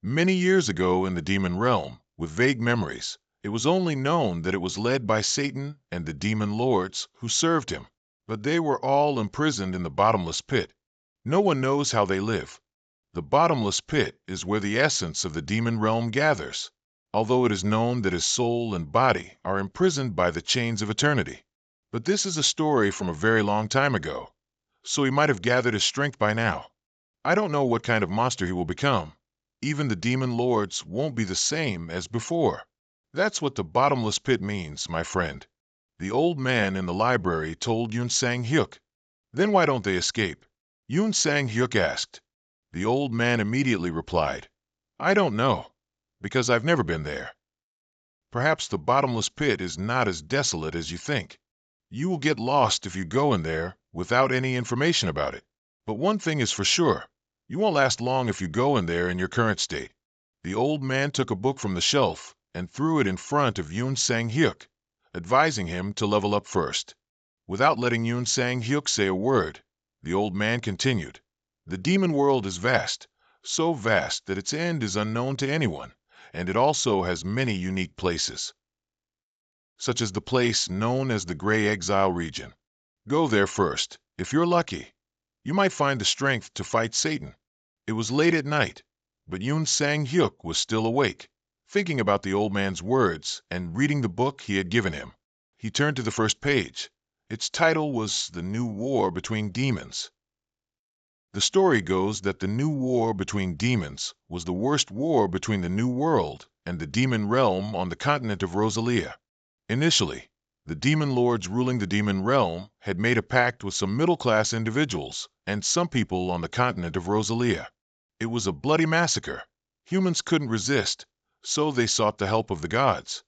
Many years ago in the demon realm, with vague memories, it was only known that it was led by Satan and the demon lords who served him, but they were all imprisoned in the bottomless pit. No one knows how they live. The bottomless pit is where the essence of the demon realm gathers, although it is known that his soul and body are imprisoned by the chains of eternity. But this is a story from a very long time ago, so he might have gathered his strength by now. I don't know what kind of monster he will become. Even the demon lords won't be the same as before. That's what the bottomless pit means, my friend. The old man in the library told Yoon Sang Hyuk. Then why don't they escape? Yoon Sang Hyuk asked. The old man immediately replied, I don't know, because I've never been there. Perhaps the bottomless pit is not as desolate as you think. You will get lost if you go in there without any information about it. But one thing is for sure. You won't last long if you go in there in your current state. The old man took a book from the shelf and threw it in front of Yoon Sang Hyuk, advising him to level up first. Without letting Yoon Sang Hyuk say a word, the old man continued. The demon world is vast, so vast that its end is unknown to anyone, and it also has many unique places, such as the place known as the Gray Exile region. Go there first. If you're lucky, you might find the strength to fight Satan. It was late at night, but Yoon Sang Hyuk was still awake, thinking about the old man's words and reading the book he had given him. He turned to the first page. Its title was The New War Between Demons. The story goes that the new war between demons was the worst war between the New World and the demon realm on the continent of Rosalia. Initially, the demon lords ruling the demon realm had made a pact with some middle-class individuals and some people on the continent of Rosalia. It was a bloody massacre. Humans couldn't resist, so they sought the help of the gods.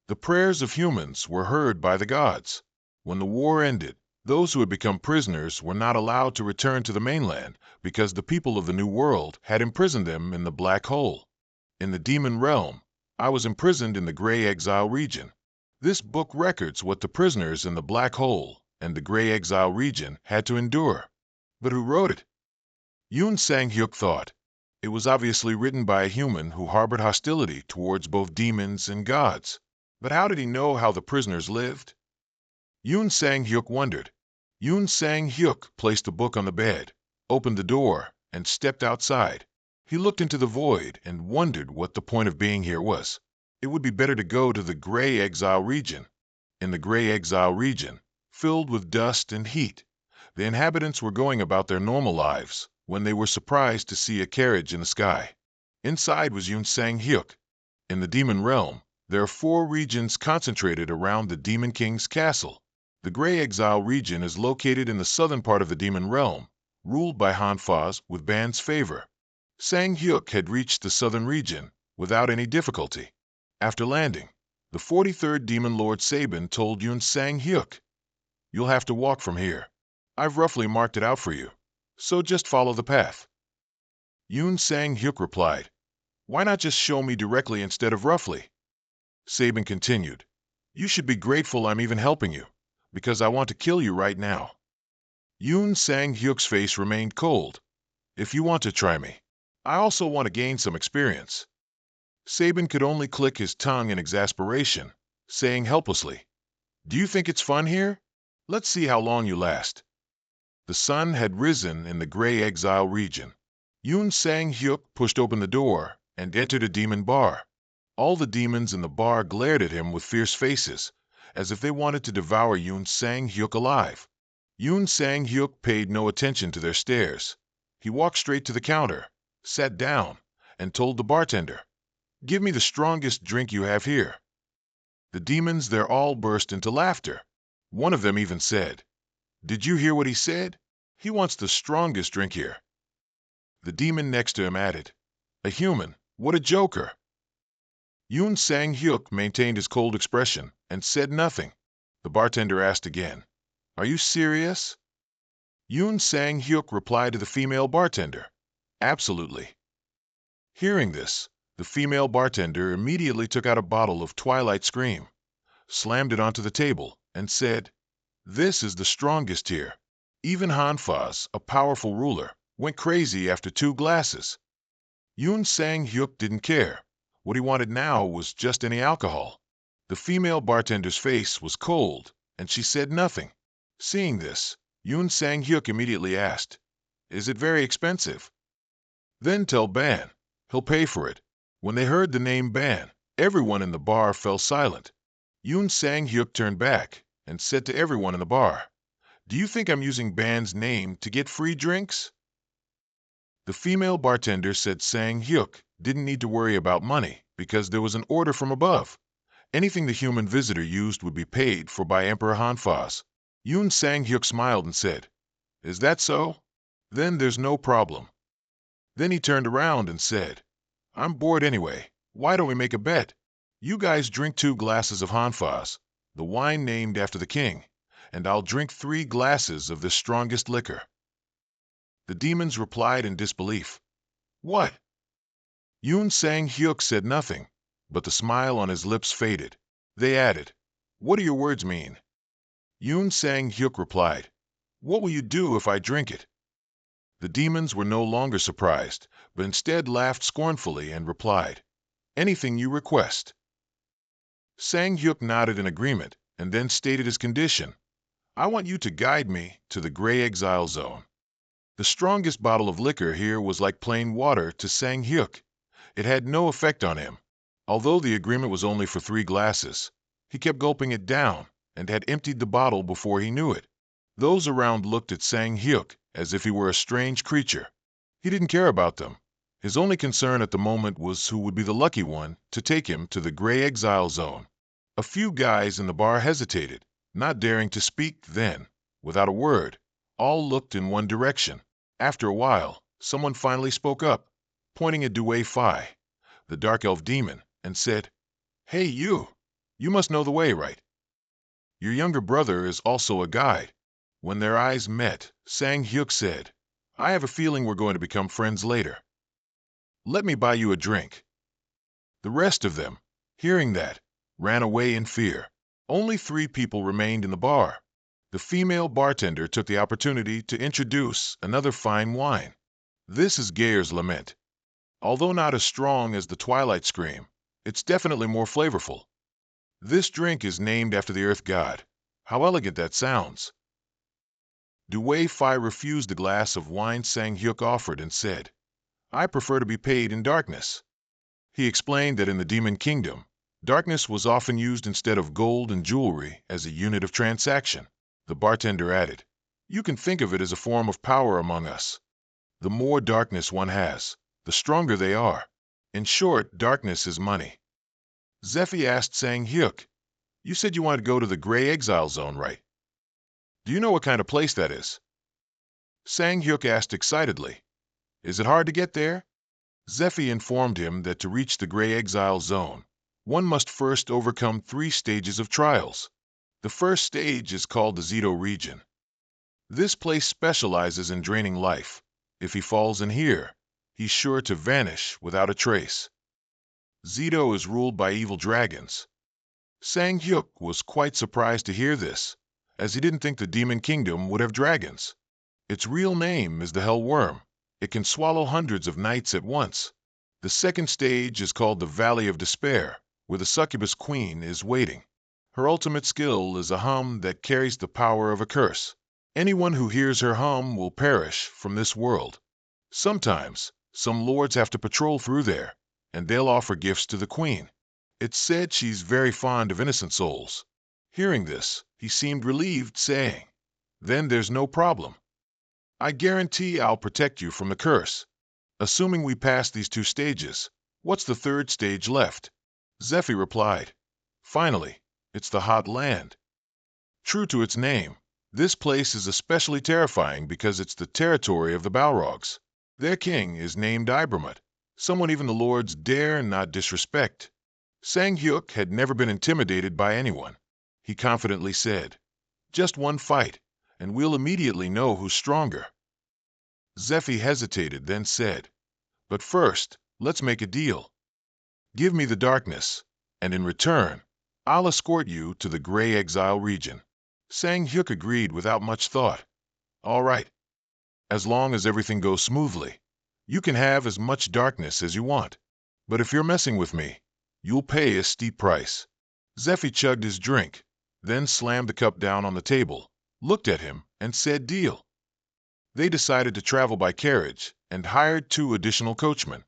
The prayers of humans were heard by the gods. When the war ended, those who had become prisoners were not allowed to return to the mainland because the people of the New World had imprisoned them in the Black Hole. In the demon realm, I was imprisoned in the Gray Exile region. This book records what the prisoners in the Black Hole and the Gray Exile region had to endure. But who wrote it? Yoon Sang Hyuk thought. It was obviously written by a human who harbored hostility towards both demons and gods. But how did he know how the prisoners lived? Yoon Sang Hyuk wondered. Yoon Sang Hyuk placed the book on the bed, opened the door, and stepped outside. He looked into the void and wondered what the point of being here was. It would be better to go to the Gray Exile region. In the Gray Exile region, filled with dust and heat, the inhabitants were going about their normal lives when they were surprised to see a carriage in the sky. Inside was Yoon Sang Hyuk. In the demon realm, there are 4 regions concentrated around the Demon King's castle. The Gray Exile region is located in the southern part of the demon realm, ruled by Hanfa's with Ban's favor. Sang Hyuk had reached the southern region without any difficulty. After landing, the 43rd Demon Lord Sabin told Yoon Sang Hyuk, "You'll have to walk from here. I've roughly marked it out for you, so just follow the path." Yoon Sang Hyuk replied, "Why not just show me directly instead of roughly?" Sabin continued, "You should be grateful I'm even helping you, because I want to kill you right now." Yoon Sang Hyuk's face remained cold. "If you want to try me, I also want to gain some experience." Sabin could only click his tongue in exasperation, saying helplessly, "Do you think it's fun here? Let's see how long you last." The sun had risen in the gray exile region. Yoon Sang-hyuk pushed open the door and entered a demon bar. All the demons in the bar glared at him with fierce faces, as if they wanted to devour Yoon Sang-hyuk alive. Yoon Sang-hyuk paid no attention to their stares. He walked straight to the counter, sat down, and told the bartender, "Give me the strongest drink you have here." The demons there all burst into laughter. One of them even said, "Did you hear what he said? He wants the strongest drink here." The demon next to him added, "A human, what a joker." Yoon Sang-hyuk maintained his cold expression and said nothing. The bartender asked again, "Are you serious?" Yoon Sang-hyuk replied to the female bartender, "Absolutely." Hearing this, the female bartender immediately took out a bottle of Twilight Scream, slammed it onto the table, and said, "This is the strongest here. Even Hanfaz, a powerful ruler, went crazy after 2 glasses." Yoon Sang-hyuk didn't care. What he wanted now was just any alcohol. The female bartender's face was cold, and she said nothing. Seeing this, Yoon Sang-hyuk immediately asked, "Is it very expensive?" "Then tell Ban. He'll pay for it." When they heard the name Ban, everyone in the bar fell silent. Yoon Sang-hyuk turned back and said to everyone in the bar, "Do you think I'm using Ban's name to get free drinks?" The female bartender said Sang-hyuk didn't need to worry about money because there was an order from above. Anything the human visitor used would be paid for by Emperor Hanfaz. Yoon Sang-hyuk smiled and said, "Is that so? Then there's no problem." Then he turned around and said, "I'm bored anyway. Why don't we make a bet? You guys drink 2 glasses of Hanfaz, the wine named after the king, and I'll drink 3 glasses of the strongest liquor." The demons replied in disbelief, "What?" Yoon Sang-hyuk said nothing, but the smile on his lips faded. They added, "What do your words mean?" Yoon Sang-hyuk replied, "What will you do if I drink it?" The demons were no longer surprised, but instead laughed scornfully and replied, "Anything you request." Sang-hyuk nodded in agreement and then stated his condition, "I want you to guide me to the Gray Exile Zone." The strongest bottle of liquor here was like plain water to Sang-hyuk. It had no effect on him. Although the agreement was only for 3 glasses, he kept gulping it down and had emptied the bottle before he knew it. Those around looked at Sang-hyuk as if he were a strange creature. He didn't care about them. His only concern at the moment was who would be the lucky one to take him to the Gray Exile Zone. A few guys in the bar hesitated, not daring to speak. Then, without a word, all looked in one direction. After a while, someone finally spoke up, pointing at Due Phi, the dark elf demon, and said, "Hey you! You must know the way, right? Your younger brother is also a guide." When their eyes met, Sang-hyuk said, "I have a feeling we're going to become friends later. Let me buy you a drink." The rest of them, hearing that, ran away in fear. Only 3 people remained in the bar. The female bartender took the opportunity to introduce another fine wine. This is Geyer's Lament. Although not as strong as the Twilight Scream, it's definitely more flavorful. This drink is named after the earth god. How elegant that sounds. Due Phi refused the glass of wine Sang-hyuk offered and said, "I prefer to be paid in darkness." He explained that in the Demon Kingdom, darkness was often used instead of gold and jewelry as a unit of transaction. The bartender added, "You can think of it as a form of power among us. The more darkness one has, the stronger they are. In short, darkness is money." Zephy asked Sang-hyuk, "You said you wanted to go to the Gray Exile Zone, right? Do you know what kind of place that is?" Sang-hyuk asked excitedly, "Is it hard to get there?" Zephy informed him that to reach the Gray Exile Zone, one must first overcome 3 stages of trials. The first stage is called the Zeto region. This place specializes in draining life. If he falls in here, he's sure to vanish without a trace. Zeto is ruled by evil dragons. Sang-hyuk was quite surprised to hear this, as he didn't think the Demon Kingdom would have dragons. Its real name is the Hell Worm. It can swallow hundreds of knights at once. The second stage is called the Valley of Despair, where the Succubus Queen is waiting. Her ultimate skill is a hum that carries the power of a curse. Anyone who hears her hum will perish from this world. Sometimes, some lords have to patrol through there, and they'll offer gifts to the queen. It's said she's very fond of innocent souls. Hearing this, he seemed relieved, saying, "Then there's no problem. I guarantee I'll protect you from the curse. Assuming we pass these 2 stages, what's the 3rd stage left?" Zephy replied, "Finally, it's the Hot Land." True to its name, this place is especially terrifying because it's the territory of the Balrogs. Their king is named Ibramut, someone even the lords dare not disrespect. Sang Hyuk had never been intimidated by anyone. He confidently said, "Just one fight, and we'll immediately know who's stronger." Zephy hesitated, then said, "But first, let's make a deal. Give me the darkness, and in return, I'll escort you to the Gray Exile region." Sang Hyuk agreed without much thought. "All right. As long as everything goes smoothly, you can have as much darkness as you want. But if you're messing with me, you'll pay a steep price." Zephy chugged his drink, then slammed the cup down on the table, looked at him, and said, "Deal." They decided to travel by carriage and hired 2 additional coachmen.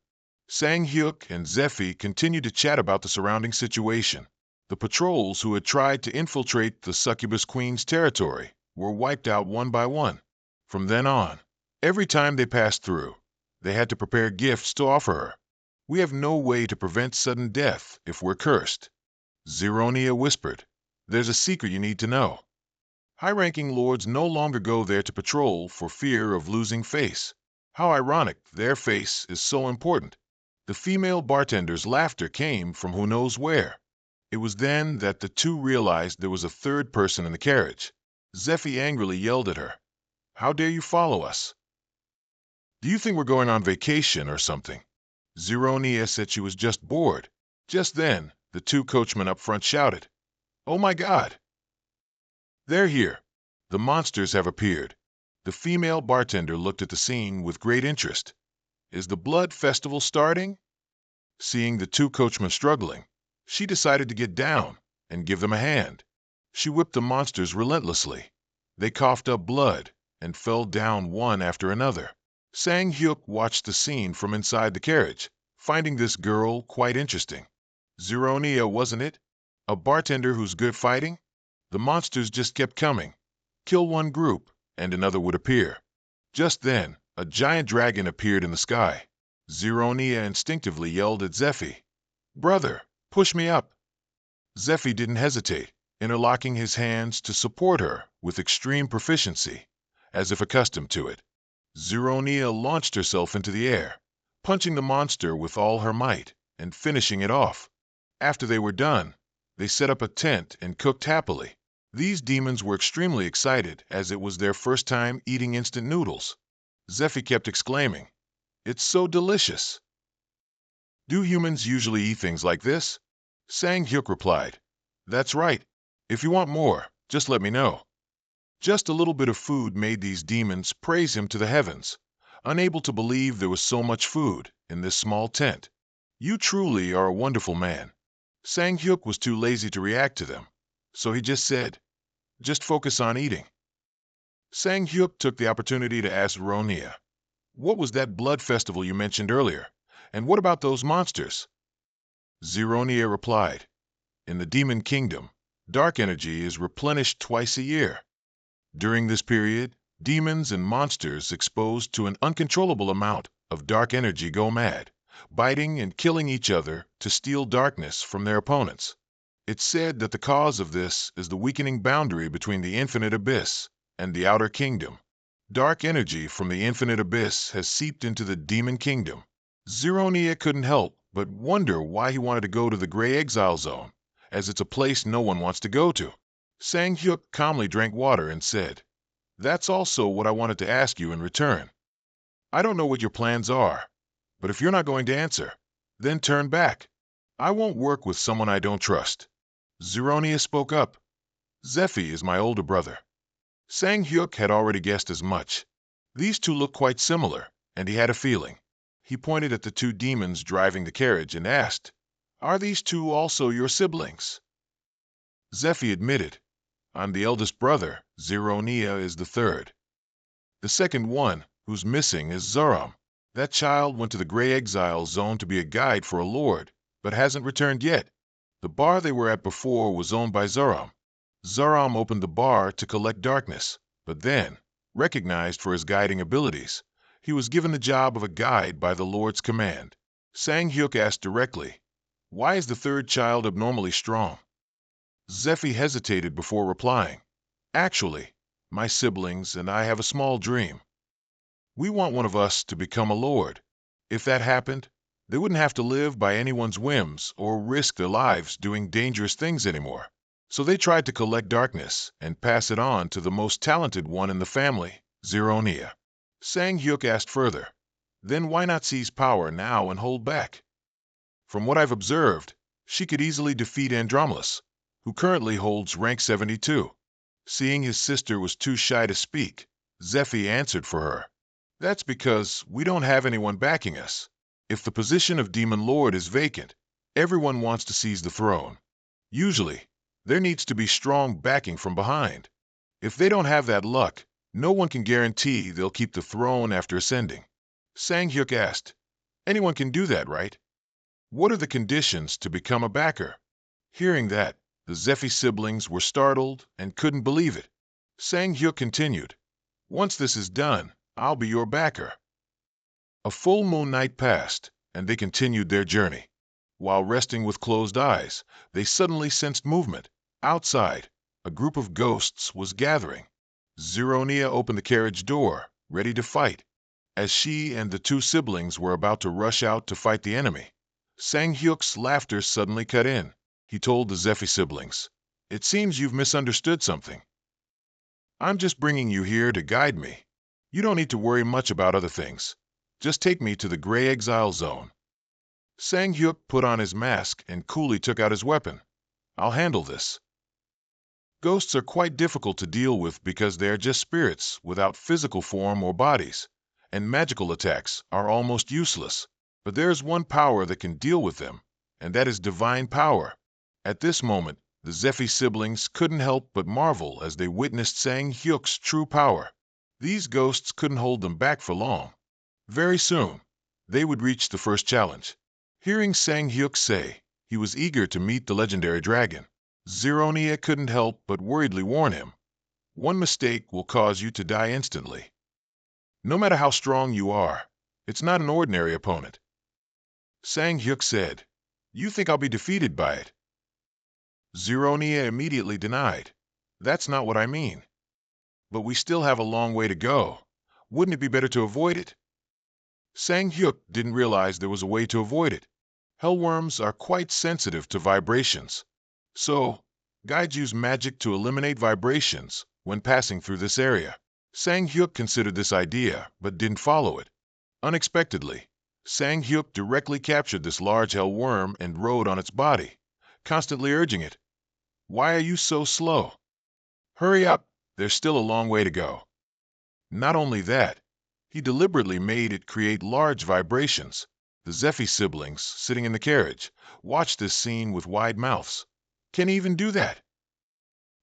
Sang Hyuk and Zephy continued to chat about the surrounding situation. The patrols who had tried to infiltrate the Succubus Queen's territory were wiped out one by one. From then on, every time they passed through, they had to prepare gifts to offer her. "We have no way to prevent sudden death if we're cursed," Zironia whispered. "There's a secret you need to know. High-ranking lords no longer go there to patrol for fear of losing face. How ironic, their face is so important." The female bartender's laughter came from who knows where. It was then that the 2 realized there was a 3rd person in the carriage. Zephy angrily yelled at her, "How dare you follow us? Do you think we're going on vacation or something?" Zironia said she was just bored. Just then, the 2 coachmen up front shouted, "Oh my God! They're here! The monsters have appeared." The female bartender looked at the scene with great interest. "Is the blood festival starting?" Seeing the 2 coachmen struggling, she decided to get down and give them a hand. She whipped the monsters relentlessly. They coughed up blood and fell down one after another. Sang Hyuk watched the scene from inside the carriage, finding this girl quite interesting. Zironia, wasn't it? A bartender who's good fighting? The monsters just kept coming. Kill one group, and another would appear. Just then, a giant dragon appeared in the sky. Zironia instinctively yelled at Zephy, "Brother, push me up." Zephy didn't hesitate, interlocking his hands to support her with extreme proficiency, as if accustomed to it. Zironia launched herself into the air, punching the monster with all her might and finishing it off. After they were done, they set up a tent and cooked happily. These demons were extremely excited as it was their first time eating instant noodles. Zephy kept exclaiming, "It's so delicious." "Do humans usually eat things like this?" Sang Hyuk replied, "That's right. If you want more, just let me know." Just a little bit of food made these demons praise him to the heavens, unable to believe there was so much food in this small tent. "You truly are a wonderful man." Sang Hyuk was too lazy to react to them, so he just said, "Just focus on eating." Sang Hyuk took the opportunity to ask Ronia, "What was that blood festival you mentioned earlier? And what about those monsters?" Zironia replied, "In the Demon Kingdom, dark energy is replenished twice a year. During this period, demons and monsters exposed to an uncontrollable amount of dark energy go mad, biting and killing each other to steal darkness from their opponents. It's said that the cause of this is the weakening boundary between the infinite abyss and the outer kingdom. Dark energy from the infinite abyss has seeped into the demon kingdom." Zironia couldn't help but wonder why he wanted to go to the Gray Exile Zone, as it's a place no one wants to go to. Sang Hyuk calmly drank water and said, "That's also what I wanted to ask you in return. I don't know what your plans are, but if you're not going to answer, then turn back. I won't work with someone I don't trust." Zironia spoke up, "Zephy is my older brother." Sang Hyuk had already guessed as much. These 2 looked quite similar, and he had a feeling. He pointed at the 2 demons driving the carriage and asked, "Are these 2 also your siblings?" Zephy admitted, I'm the eldest brother. Zironia is the third. The second one, who's missing, is Zaram. That child went to the Grey Exile Zone to be a guide for a lord, but hasn't returned yet. The bar they were at before was owned by Zaram. Zaram opened the bar to collect darkness, but then, recognized for his guiding abilities, he was given the job of a guide by the Lord's command. Sang Hyuk asked directly, "Why is the third child abnormally strong?" Zephy hesitated before replying, "Actually, my siblings and I have a small dream. We want one of us to become a lord. If that happened, they wouldn't have to live by anyone's whims or risk their lives doing dangerous things anymore. So they tried to collect darkness and pass it on to the most talented one in the family, Zironia." Sang Hyuk asked further, "Then why not seize power now and hold back? From what I've observed, she could easily defeat Andromedus, who currently holds rank 72. Seeing his sister was too shy to speak, Zephy answered for her, "That's because we don't have anyone backing us. If the position of Demon Lord is vacant, everyone wants to seize the throne. Usually, there needs to be strong backing from behind. If they don't have that luck, no one can guarantee they'll keep the throne after ascending." Sang Hyuk asked, "Anyone can do that, right? What are the conditions to become a backer?" Hearing that, the Zephy siblings were startled and couldn't believe it. Sang Hyuk continued, "Once this is done, I'll be your backer." A full moon night passed, and they continued their journey. While resting with closed eyes, they suddenly sensed movement. Outside, a group of ghosts was gathering. Zironia opened the carriage door, ready to fight. As she and the two siblings were about to rush out to fight the enemy, Sang Hyuk's laughter suddenly cut in. He told the Zephy siblings, "It seems you've misunderstood something. I'm just bringing you here to guide me. You don't need to worry much about other things. Just take me to the Grey Exile Zone." Sang Hyuk put on his mask and coolly took out his weapon. "I'll handle this." Ghosts are quite difficult to deal with because they are just spirits without physical form or bodies, and magical attacks are almost useless. But there is one power that can deal with them, and that is divine power. At this moment, the Zephy siblings couldn't help but marvel as they witnessed Sang Hyuk's true power. These ghosts couldn't hold them back for long. Very soon, they would reach the first challenge. Hearing Sang Hyuk say he was eager to meet the legendary dragon, Zironia couldn't help but worriedly warn him, "One mistake will cause you to die instantly. No matter how strong you are, it's not an ordinary opponent." Sang Hyuk said, "You think I'll be defeated by it?" Zironia immediately denied, "That's not what I mean. But we still have a long way to go. Wouldn't it be better to avoid it?" Sang Hyuk didn't realize there was a way to avoid it. Hellworms are quite sensitive to vibrations. So, guides use magic to eliminate vibrations when passing through this area. Sang Hyuk considered this idea, but didn't follow it. Unexpectedly, Sang Hyuk directly captured this large hellworm and rode on its body, constantly urging it, "Why are you so slow? Hurry up, there's still a long way to go." Not only that, he deliberately made it create large vibrations. The Zephy siblings, sitting in the carriage, watched this scene with wide mouths. Can he even do that?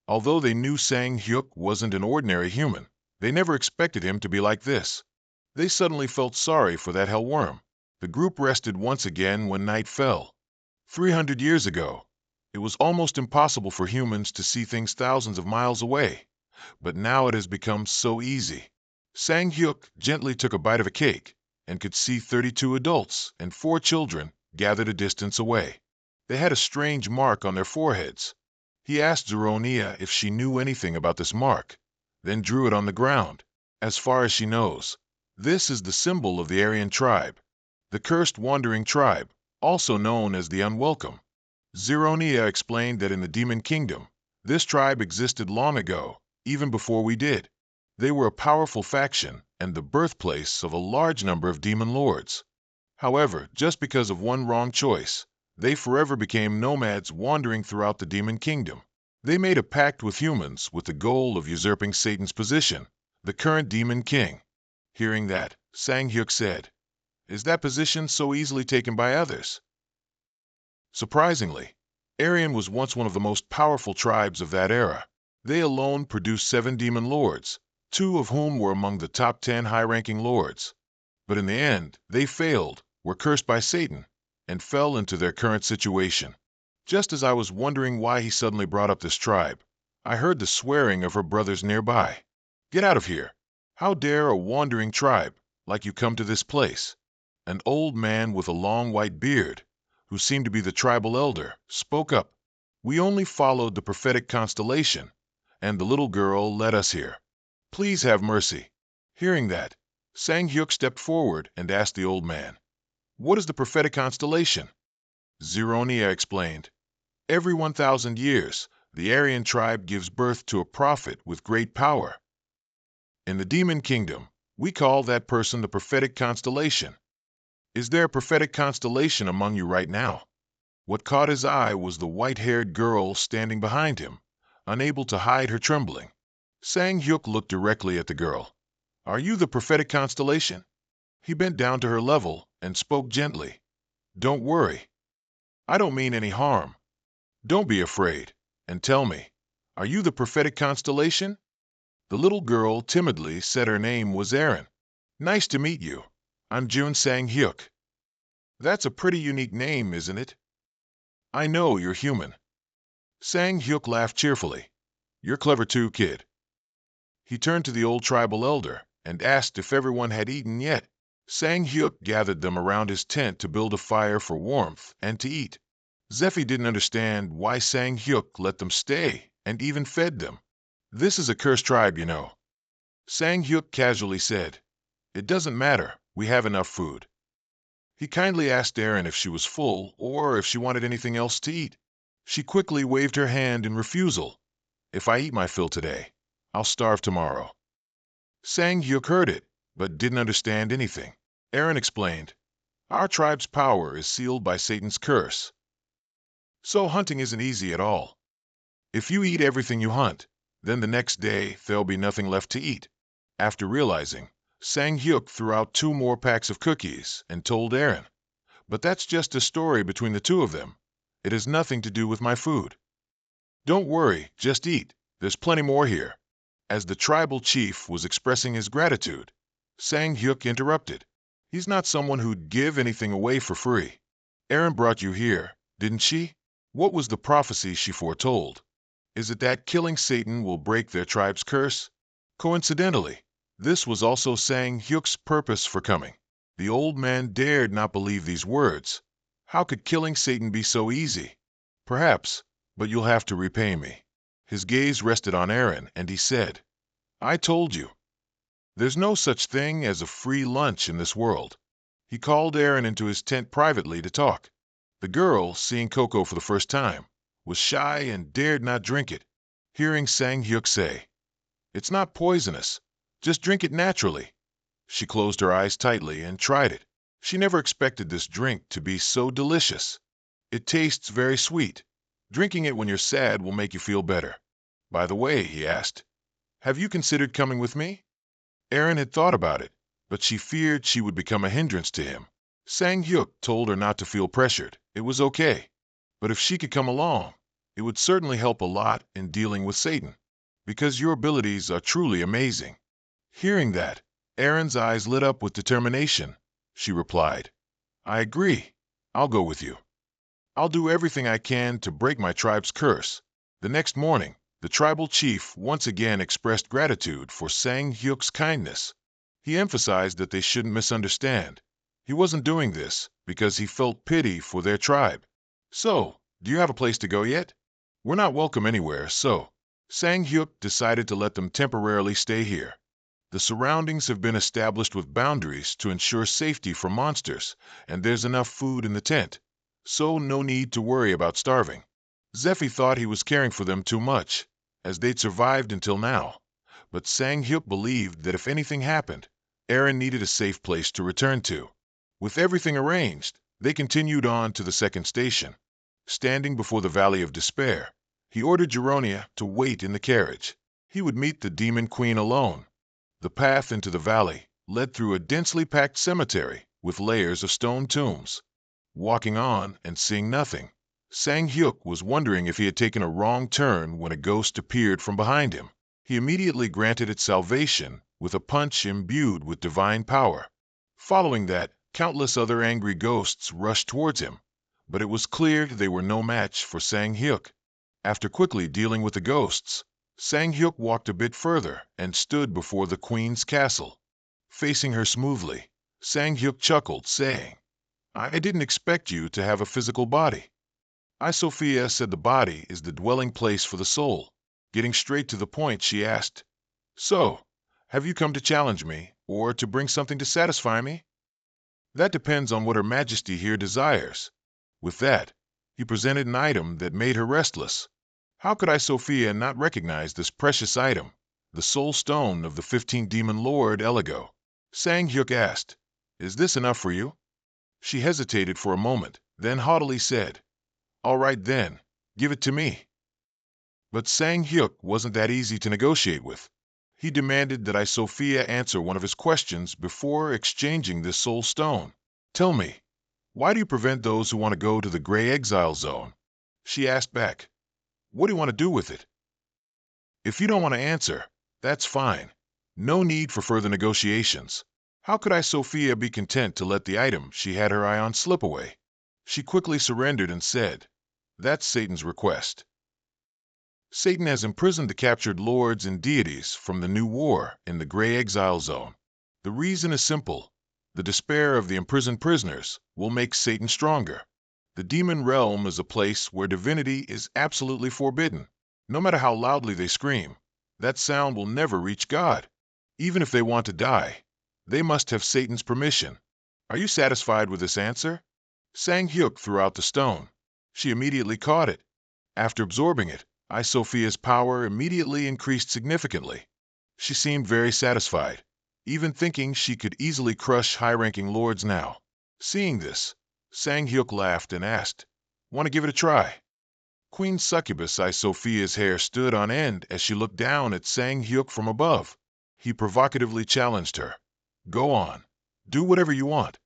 Although they knew Sang Hyuk wasn't an ordinary human, they never expected him to be like this. They suddenly felt sorry for that hellworm. The group rested once again when night fell. 300 years ago, it was almost impossible for humans to see things thousands of miles away, but now it has become so easy. Sang Hyuk gently took a bite of a cake and could see 32 adults and 4 children gathered a distance away. They had a strange mark on their foreheads. He asked Zironia if she knew anything about this mark, then drew it on the ground. As far as she knows, this is the symbol of the Aryan tribe, the cursed wandering tribe, also known as the Unwelcome. Zironia explained that in the Demon Kingdom, this tribe existed long ago, even before we did. They were a powerful faction and the birthplace of a large number of demon lords. However, just because of one wrong choice, they forever became nomads wandering throughout the Demon Kingdom. They made a pact with humans with the goal of usurping Satan's position, the current Demon King. Hearing that, Sang Hyuk said, "Is that position so easily taken by others?" Surprisingly, Aryan was once one of the most powerful tribes of that era. They alone produced 7 demon lords, 2 of whom were among the top 10 high-ranking lords. But in the end, they failed, were cursed by Satan, and fell into their current situation. Just as I was wondering why he suddenly brought up this tribe, I heard the swearing of her brothers nearby. "Get out of here! How dare a wandering tribe, like you, come to this place?" An old man with a long white beard, who seemed to be the tribal elder, spoke up. "We only followed the prophetic constellation, and the little girl led us here. Please have mercy." Hearing that, Sang Hyuk stepped forward and asked the old man, "What is the prophetic constellation?" Zironia explained, "Every 1,000 years, the Aryan tribe gives birth to a prophet with great power. In the demon kingdom, we call that person the prophetic constellation. Is there a prophetic constellation among you right now?" What caught his eye was the white-haired girl standing behind him, unable to hide her trembling. Sang Hyuk looked directly at the girl. "Are you the prophetic constellation?" He bent down to her level and spoke gently. "Don't worry. I don't mean any harm. Don't be afraid, and tell me, are you the prophetic constellation?" The little girl timidly said her name was Erin. "Nice to meet you. I'm Jun Sang Hyuk." "That's a pretty unique name, isn't it?" "I know you're human." Sang Hyuk laughed cheerfully. "You're clever too, kid." He turned to the old tribal elder and asked if everyone had eaten yet. Sang Hyuk gathered them around his tent to build a fire for warmth and to eat. Zephy didn't understand why Sang Hyuk let them stay and even fed them. "This is a cursed tribe, you know." Sang Hyuk casually said, "It doesn't matter, we have enough food." He kindly asked Erin if she was full or if she wanted anything else to eat. She quickly waved her hand in refusal. "If I eat my fill today, I'll starve tomorrow." Sang Hyuk heard it, but didn't understand anything. Erin explained, "Our tribe's power is sealed by Satan's curse. So hunting isn't easy at all. If you eat everything you hunt, then the next day there'll be nothing left to eat." After realizing, Sang Hyuk threw out 2 more packs of cookies and told Erin, "But that's just a story between the 2 of them. It has nothing to do with my food." "Don't worry, just eat. There's plenty more here." As the tribal chief was expressing his gratitude, Sang Hyuk interrupted. "He's not someone who'd give anything away for free. Erin brought you here, didn't she? What was the prophecy she foretold? Is it that killing Satan will break their tribe's curse?" Coincidentally, this was also Sang Hyuk's purpose for coming. The old man dared not believe these words. How could killing Satan be so easy? "Perhaps, but you'll have to repay me." His gaze rested on Erin, and he said, "I told you. There's no such thing as a free lunch in this world." He called Erin into his tent privately to talk. The girl, seeing cocoa for the first time, was shy and dared not drink it. Hearing Sang Hyuk say, "It's not poisonous. Just drink it naturally," she closed her eyes tightly and tried it. She never expected this drink to be so delicious. "It tastes very sweet. Drinking it when you're sad will make you feel better. By the way," he asked, "have you considered coming with me?" Erin had thought about it, but she feared she would become a hindrance to him. Sang Hyuk told her not to feel pressured. It was okay. But if she could come along, it would certainly help a lot in dealing with Satan, because your abilities are truly amazing. Hearing that, Erin's eyes lit up with determination. She replied, "I agree. I'll go with you. I'll do everything I can to break my tribe's curse." The next morning, the tribal chief once again expressed gratitude for Sang Hyuk's kindness. He emphasized that they shouldn't misunderstand. He wasn't doing this because he felt pity for their tribe. "So, do you have a place to go yet?" "We're not welcome anywhere, so." Sang Hyuk decided to let them temporarily stay here. The surroundings have been established with boundaries to ensure safety from monsters, and there's enough food in the tent, so no need to worry about starving. Zephy thought he was caring for them too much, as they'd survived until now, but Sang Hyuk believed that if anything happened, Erin needed a safe place to return to. With everything arranged, they continued on to the second station. Standing before the Valley of Despair, he ordered Jironia to wait in the carriage. He would meet the Demon Queen alone. The path into the valley led through a densely packed cemetery with layers of stone tombs. Walking on and seeing nothing, Sang Hyuk was wondering if he had taken a wrong turn when a ghost appeared from behind him. He immediately granted it salvation with a punch imbued with divine power. Following that, countless other angry ghosts rushed towards him, but it was clear they were no match for Sang Hyuk. After quickly dealing with the ghosts, Sang Hyuk walked a bit further and stood before the queen's castle. Facing her smoothly, Sang Hyuk chuckled, saying, "I didn't expect you to have a physical body." Sophia said the body is the dwelling place for the soul. Getting straight to the point, she asked, "So, have you come to challenge me, or to bring something to satisfy me?" "That depends on what Her Majesty here desires." With that, he presented an item that made her restless. How could Sophia not recognize this precious item, the soul stone of the 15th demon lord Eligo? Sang Hyuk asked, "Is this enough for you?" She hesitated for a moment, then haughtily said, "All right then, give it to me." But Sang Hyuk wasn't that easy to negotiate with. He demanded that Sophia answer one of his questions before exchanging this soul stone. "Tell me, why do you prevent those who want to go to the Gray Exile Zone?" She asked back, "What do you want to do with it?" "If you don't want to answer, that's fine. No need for further negotiations." How could Sophia be content to let the item she had her eye on slip away? She quickly surrendered and said, "That's Satan's request." Satan has imprisoned the captured lords and deities from the new war in the Gray Exile Zone. The reason is simple. The despair of the imprisoned prisoners will make Satan stronger. The demon realm is a place where divinity is absolutely forbidden. No matter how loudly they scream, that sound will never reach God. Even if they want to die, they must have Satan's permission. Are you satisfied with this answer? Sang Hyuk threw out the stone. She immediately caught it. After absorbing it, Sophia's power immediately increased significantly. She seemed very satisfied, even thinking she could easily crush high-ranking lords now. Seeing this, Sang Hyuk laughed and asked, "Want to give it a try?" Queen Succubus Sophia's hair stood on end as she looked down at Sang Hyuk from above. He provocatively challenged her. "Go on. Do whatever you want.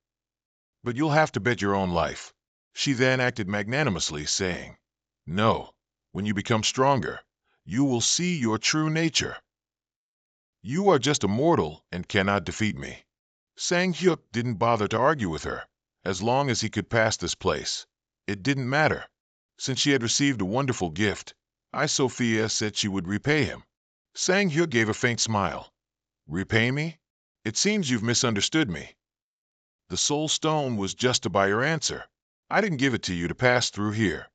But you'll have to bet your own life." She then acted magnanimously, saying, "No. When you become stronger, you will see your true nature. You are just a mortal and cannot defeat me." Sang Hyuk didn't bother to argue with her. As long as he could pass this place, it didn't matter. Since she had received a wonderful gift, Sophia said she would repay him. Sang Hyuk gave a faint smile. "Repay me? It seems you've misunderstood me. The soul stone was just to buy your answer. I didn't give it to you to pass through here."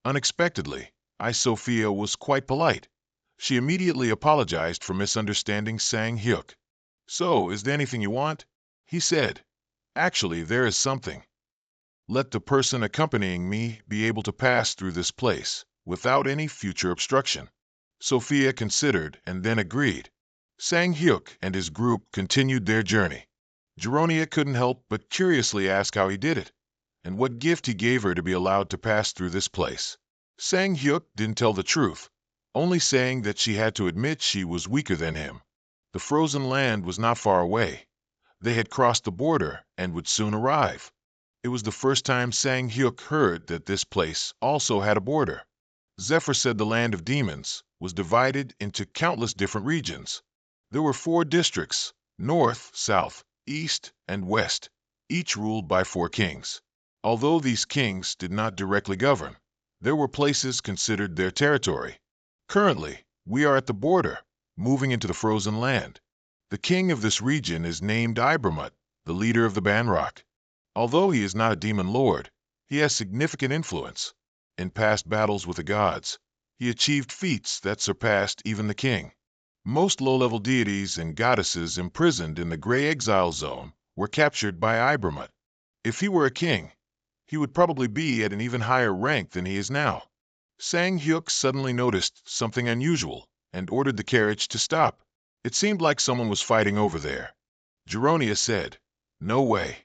Unexpectedly, Sophia was quite polite. She immediately apologized for misunderstanding Sang Hyuk. "So, is there anything you want?" he said. "Actually, there is something. Let the person accompanying me be able to pass through this place without any future obstruction." Sophia considered and then agreed. Sang Hyuk and his group continued their journey. Geronia couldn't help but curiously ask how he did it, and what gift he gave her to be allowed to pass through this place. Sang Hyuk didn't tell the truth, only saying that she had to admit she was weaker than him. The frozen land was not far away. They had crossed the border and would soon arrive. It was the first time Sang Hyuk heard that this place also had a border. Zephyr said the land of demons was divided into countless different regions. There were 4 districts, north, south, east, and west, each ruled by 4 kings. Although these kings did not directly govern, there were places considered their territory. Currently, we are at the border, moving into the frozen land. The king of this region is named Ibramut, the leader of the Banrock. Although he is not a demon lord, he has significant influence. In past battles with the gods, he achieved feats that surpassed even the king. Most low-level deities and goddesses imprisoned in the Gray Exile Zone were captured by Ibramut. If he were a king, he would probably be at an even higher rank than he is now. Sang Hyuk suddenly noticed something unusual and ordered the carriage to stop. It seemed like someone was fighting over there. Geronia said, "No way.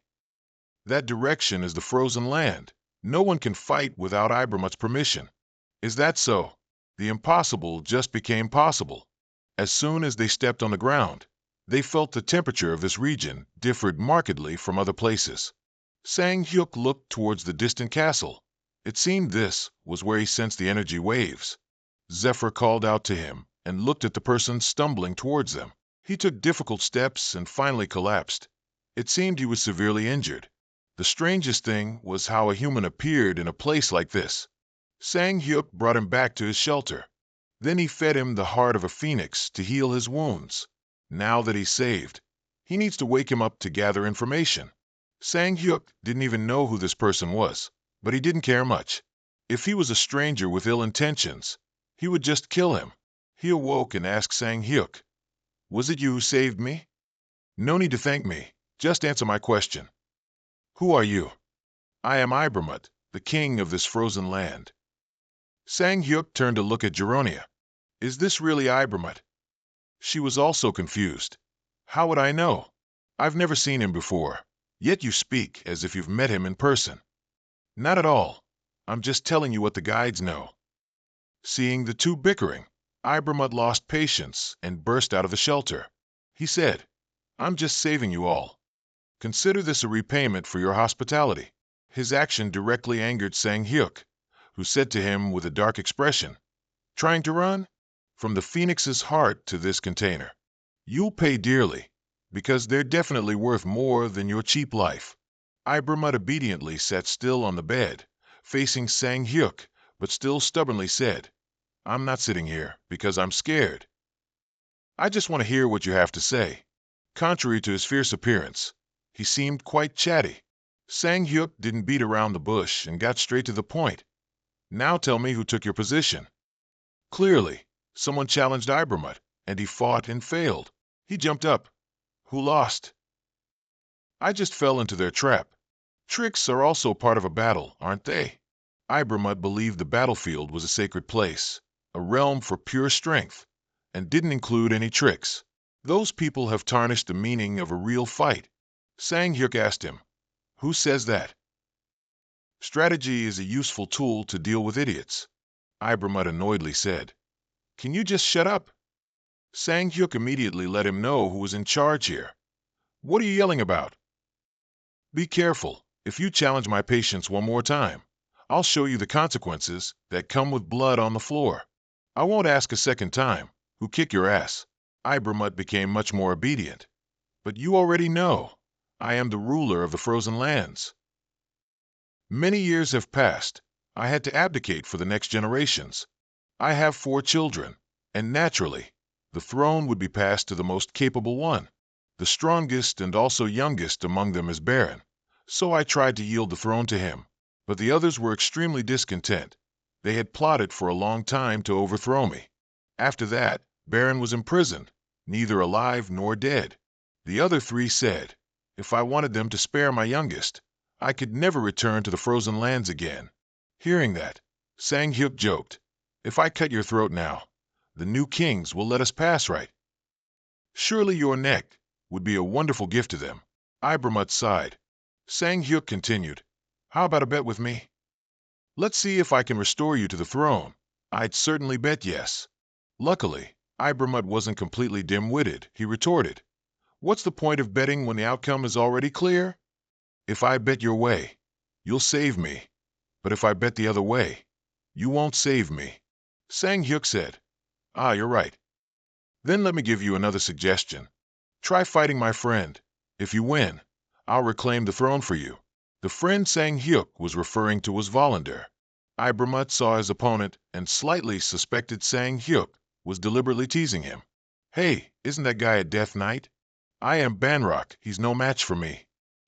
That direction is the frozen land. No one can fight without Ibramut's permission." "Is that so?" The impossible just became possible. As soon as they stepped on the ground, they felt the temperature of this region differed markedly from other places. Sang Hyuk looked towards the distant castle. It seemed this was where he sensed the energy waves. Zephyr called out to him and looked at the person stumbling towards them. He took difficult steps and finally collapsed. It seemed he was severely injured. The strangest thing was how a human appeared in a place like this. Sang Hyuk brought him back to his shelter. Then he fed him the heart of a phoenix to heal his wounds. Now that he's saved, he needs to wake him up to gather information. Sang Hyuk didn't even know who this person was, but he didn't care much. If he was a stranger with ill intentions, he would just kill him. He awoke and asked Sang Hyuk, "Was it you who saved me?" "No need to thank me. Just answer my question." "Who are you?" "I am Ibramut, the king of this frozen land." Sang Hyuk turned to look at Geronia. "Is this really Ibramut?" She was also confused. "How would I know? I've never seen him before. Yet you speak as if you've met him in person." "Not at all. I'm just telling you what the guides know." Seeing the two bickering, Ibramut lost patience and burst out of the shelter. He said, "I'm just saving you all. Consider this a repayment for your hospitality." His action directly angered Sang Hyuk, who said to him with a dark expression, "Trying to run? From the Phoenix's heart to this container. You'll pay dearly, because they're definitely worth more than your cheap life." Ibramut obediently sat still on the bed, facing Sang Hyuk, but still stubbornly said, "I'm not sitting here because I'm scared. I just want to hear what you have to say." Contrary to his fierce appearance, he seemed quite chatty. Sang Hyuk didn't beat around the bush and got straight to the point. "Now tell me who took your position." Clearly, someone challenged Ibramut, and he fought and failed. He jumped up. "Who lost?" "I just fell into their trap." "Tricks are also part of a battle, aren't they?" Ibramut believed the battlefield was a sacred place, a realm for pure strength, and didn't include any tricks. "Those people have tarnished the meaning of a real fight." Sang Hyuk asked him, "Who says that?" "Strategy is a useful tool to deal with idiots." Ibramut annoyedly said, "Can you just shut up?" Sang Hyuk immediately let him know who was in charge here. "What are you yelling about?" "Be careful. If you challenge my patience one more time, I'll show you the consequences that come with blood on the floor. I won't ask a second time, who kick your ass." Ibramut became much more obedient. "But you already know. I am the ruler of the frozen lands. Many years have passed. I had to abdicate for the next generations. I have 4 children, and naturally, the throne would be passed to the most capable one. The strongest and also youngest among them is Baron, so I tried to yield the throne to him. But the others were extremely discontent. They had plotted for a long time to overthrow me. After that, Baron was imprisoned, neither alive nor dead. The other 3 said, if I wanted them to spare my youngest, I could never return to the frozen lands again." Hearing that, Sang Hyuk joked, "If I cut your throat now, the new kings will let us pass, right? Surely your neck would be a wonderful gift to them." Ibramut sighed. Sang Hyuk continued, "How about a bet with me? Let's see if I can restore you to the throne." "I'd certainly bet yes." Luckily, Ibramut wasn't completely dim-witted. He retorted, "What's the point of betting when the outcome is already clear? If I bet your way, you'll save me. But if I bet the other way, you won't save me." Sang Hyuk said, "Ah, you're right. Then let me give you another suggestion. Try fighting my friend. If you win, I'll reclaim the throne for you." The friend Sang Hyuk was referring to was Volander. Ibramut saw his opponent and slightly suspected Sang Hyuk was deliberately teasing him. "Hey, isn't that guy a Death Knight? I am Banrock. He's no match for me."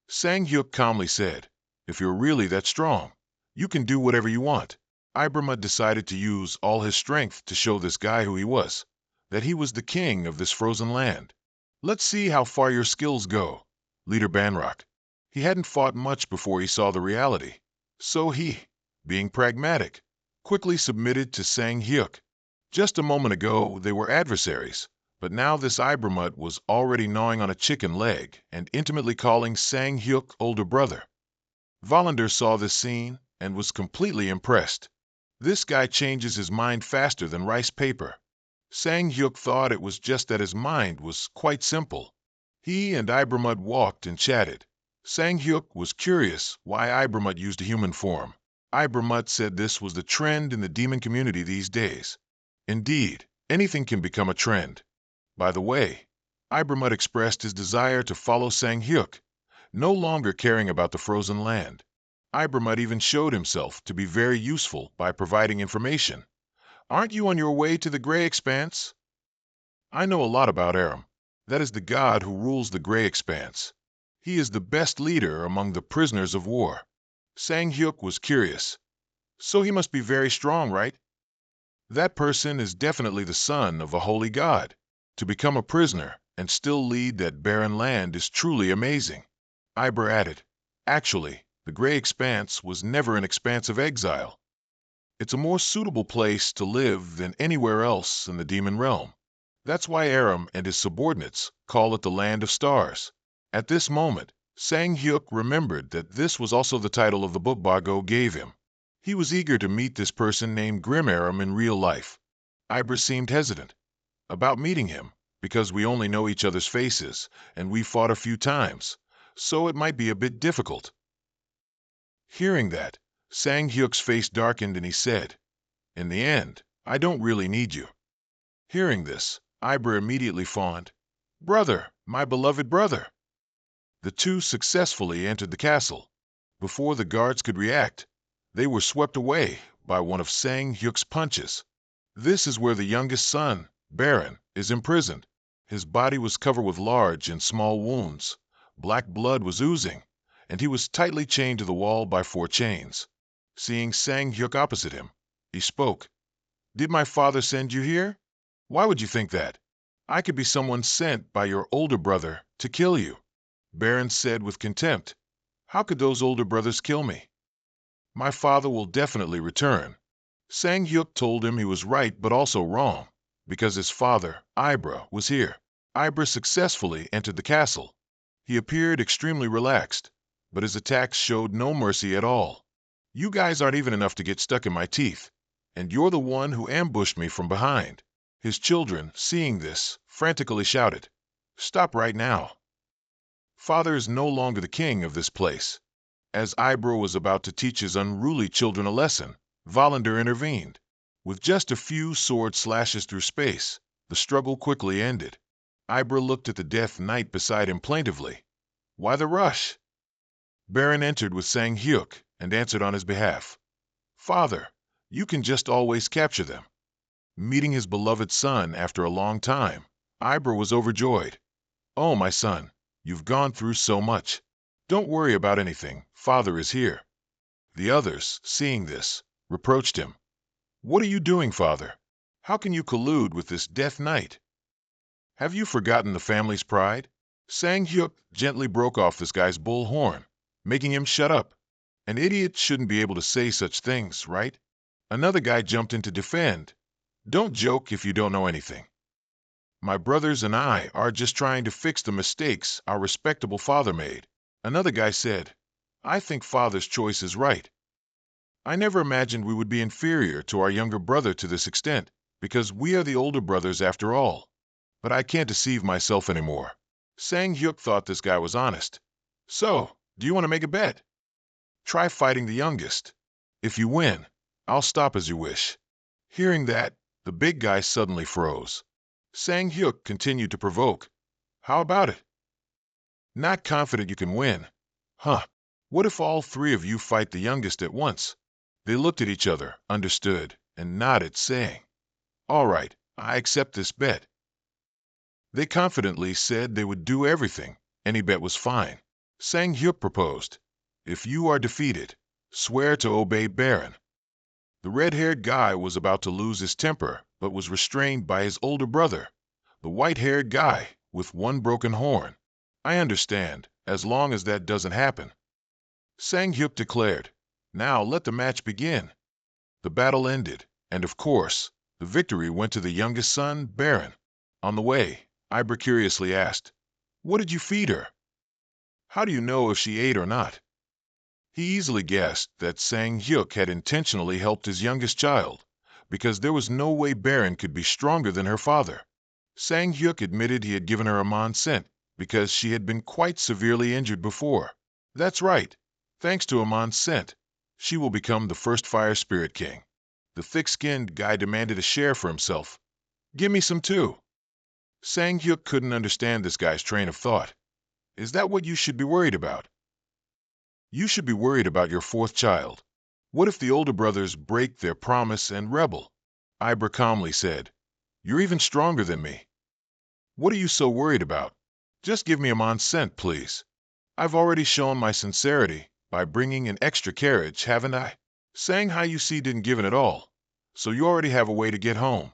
Sang Hyuk calmly said, "If you're really that strong, you can do whatever you want." Ibramut decided to use all his strength to show this guy who he was, that he was the king of this frozen land. "Let's see how far your skills go, Leader Banrock." He hadn't fought much before he saw the reality, so he, being pragmatic, quickly submitted to Sang Hyuk. Just a moment ago they were adversaries, but now this Ibramut was already gnawing on a chicken leg and intimately calling Sang Hyuk older brother. Volander saw this scene and was completely impressed. This guy changes his mind faster than rice paper. Sang Hyuk thought it was just that his mind was quite simple. He and Ibramut walked and chatted. Sang Hyuk was curious why Ibramut used a human form. Ibramut said this was the trend in the demon community these days. Indeed, anything can become a trend. By the way, Ibramut expressed his desire to follow Sang-hyuk, no longer caring about the frozen land. Ibramut even showed himself to be very useful by providing information. Aren't you on your way to the Gray Expanse? I know a lot about Aram. That is the god who rules the Gray Expanse. He is the best leader among the prisoners of war. Sang-hyuk was curious. So he must be very strong, right? That person is definitely the son of a holy god. To become a prisoner and still lead that barren land is truly amazing. Ibra added, actually, the Gray Expanse was never an expanse of exile. It's a more suitable place to live than anywhere else in the demon realm. That's why Aram and his subordinates call it the Land of Stars. At this moment, Sang-hyuk remembered that this was also the title of the book Bago gave him. He was eager to meet this person named Grim Aram in real life. Ibra seemed hesitant about meeting him, because we only know each other's faces, and we fought a few times, so it might be a bit difficult. Hearing that, Sang-hyuk's face darkened and he said, in the end, I don't really need you. Hearing this, Ibra immediately fawned, brother, my beloved brother. The two successfully entered the castle. Before the guards could react, they were swept away by one of Sang-hyuk's punches. This is where the youngest son, Baron, is imprisoned. His body was covered with large and small wounds. Black blood was oozing, and he was tightly chained to the wall by 4 chains. Seeing Sang-hyuk opposite him, he spoke. Did my father send you here? Why would you think that? I could be someone sent by your older brother to kill you. Baron said with contempt. How could those older brothers kill me? My father will definitely return. Sang-hyuk told him he was right but also wrong, because his father, Ibra, was here. Ibra successfully entered the castle. He appeared extremely relaxed, but his attacks showed no mercy at all. You guys aren't even enough to get stuck in my teeth, and you're the one who ambushed me from behind. His children, seeing this, frantically shouted, Stop right now. Father is no longer the king of this place. As Ibra was about to teach his unruly children a lesson, Volander intervened. With just a few sword slashes through space, the struggle quickly ended. Ibra looked at the Death Knight beside him plaintively. Why the rush? Baron entered with Sang-hyuk and answered on his behalf. Father, you can just always capture them. Meeting his beloved son after a long time, Ibra was overjoyed. Oh, my son, you've gone through so much. Don't worry about anything, Father is here. The others, seeing this, reproached him. What are you doing, Father? How can you collude with this Death Knight? Have you forgotten the family's pride? Sang-hyuk gently broke off this guy's bull horn, making him shut up. An idiot shouldn't be able to say such things, right? Another guy jumped in to defend. Don't joke if you don't know anything. My brothers and I are just trying to fix the mistakes our respectable father made. Another guy said, I think Father's choice is right. I never imagined we would be inferior to our younger brother to this extent, because we are the older brothers after all. But I can't deceive myself anymore. Sang-hyuk thought this guy was honest. So, do you want to make a bet? Try fighting the youngest. If you win, I'll stop as you wish. Hearing that, the big guy suddenly froze. Sang-hyuk continued to provoke. How about it? Not confident you can win. Huh. What if all 3 of you fight the youngest at once? They looked at each other, understood, and nodded, saying, All right, I accept this bet. They confidently said they would do everything. Any bet was fine. Sang-hyuk proposed, If you are defeated, swear to obey Baron. The red-haired guy was about to lose his temper, but was restrained by his older brother, the white-haired guy with 1 broken horn. I understand, as long as that doesn't happen. Sang-hyuk declared, Now let the match begin. The battle ended, and of course, the victory went to the youngest son, Baron. On the way, Ibra curiously asked, What did you feed her? How do you know if she ate or not? He easily guessed that Sang-hyuk had intentionally helped his youngest child, because there was no way Baron could be stronger than her father. Sang-hyuk admitted he had given her a Mon-scent because she had been quite severely injured before. That's right, thanks to a Mon-scent. She will become the first fire spirit king. The thick-skinned guy demanded a share for himself. Give me some too. Sang Hyuk couldn't understand this guy's train of thought. Is that what you should be worried about? You should be worried about your fourth child. What if the older brothers break their promise and rebel? Ibra calmly said. You're even stronger than me. What are you so worried about? Just give me a month's cent, please. I've already shown my sincerity by bringing an extra carriage, haven't I? Sang Hyusi didn't give it at all, so you already have a way to get home.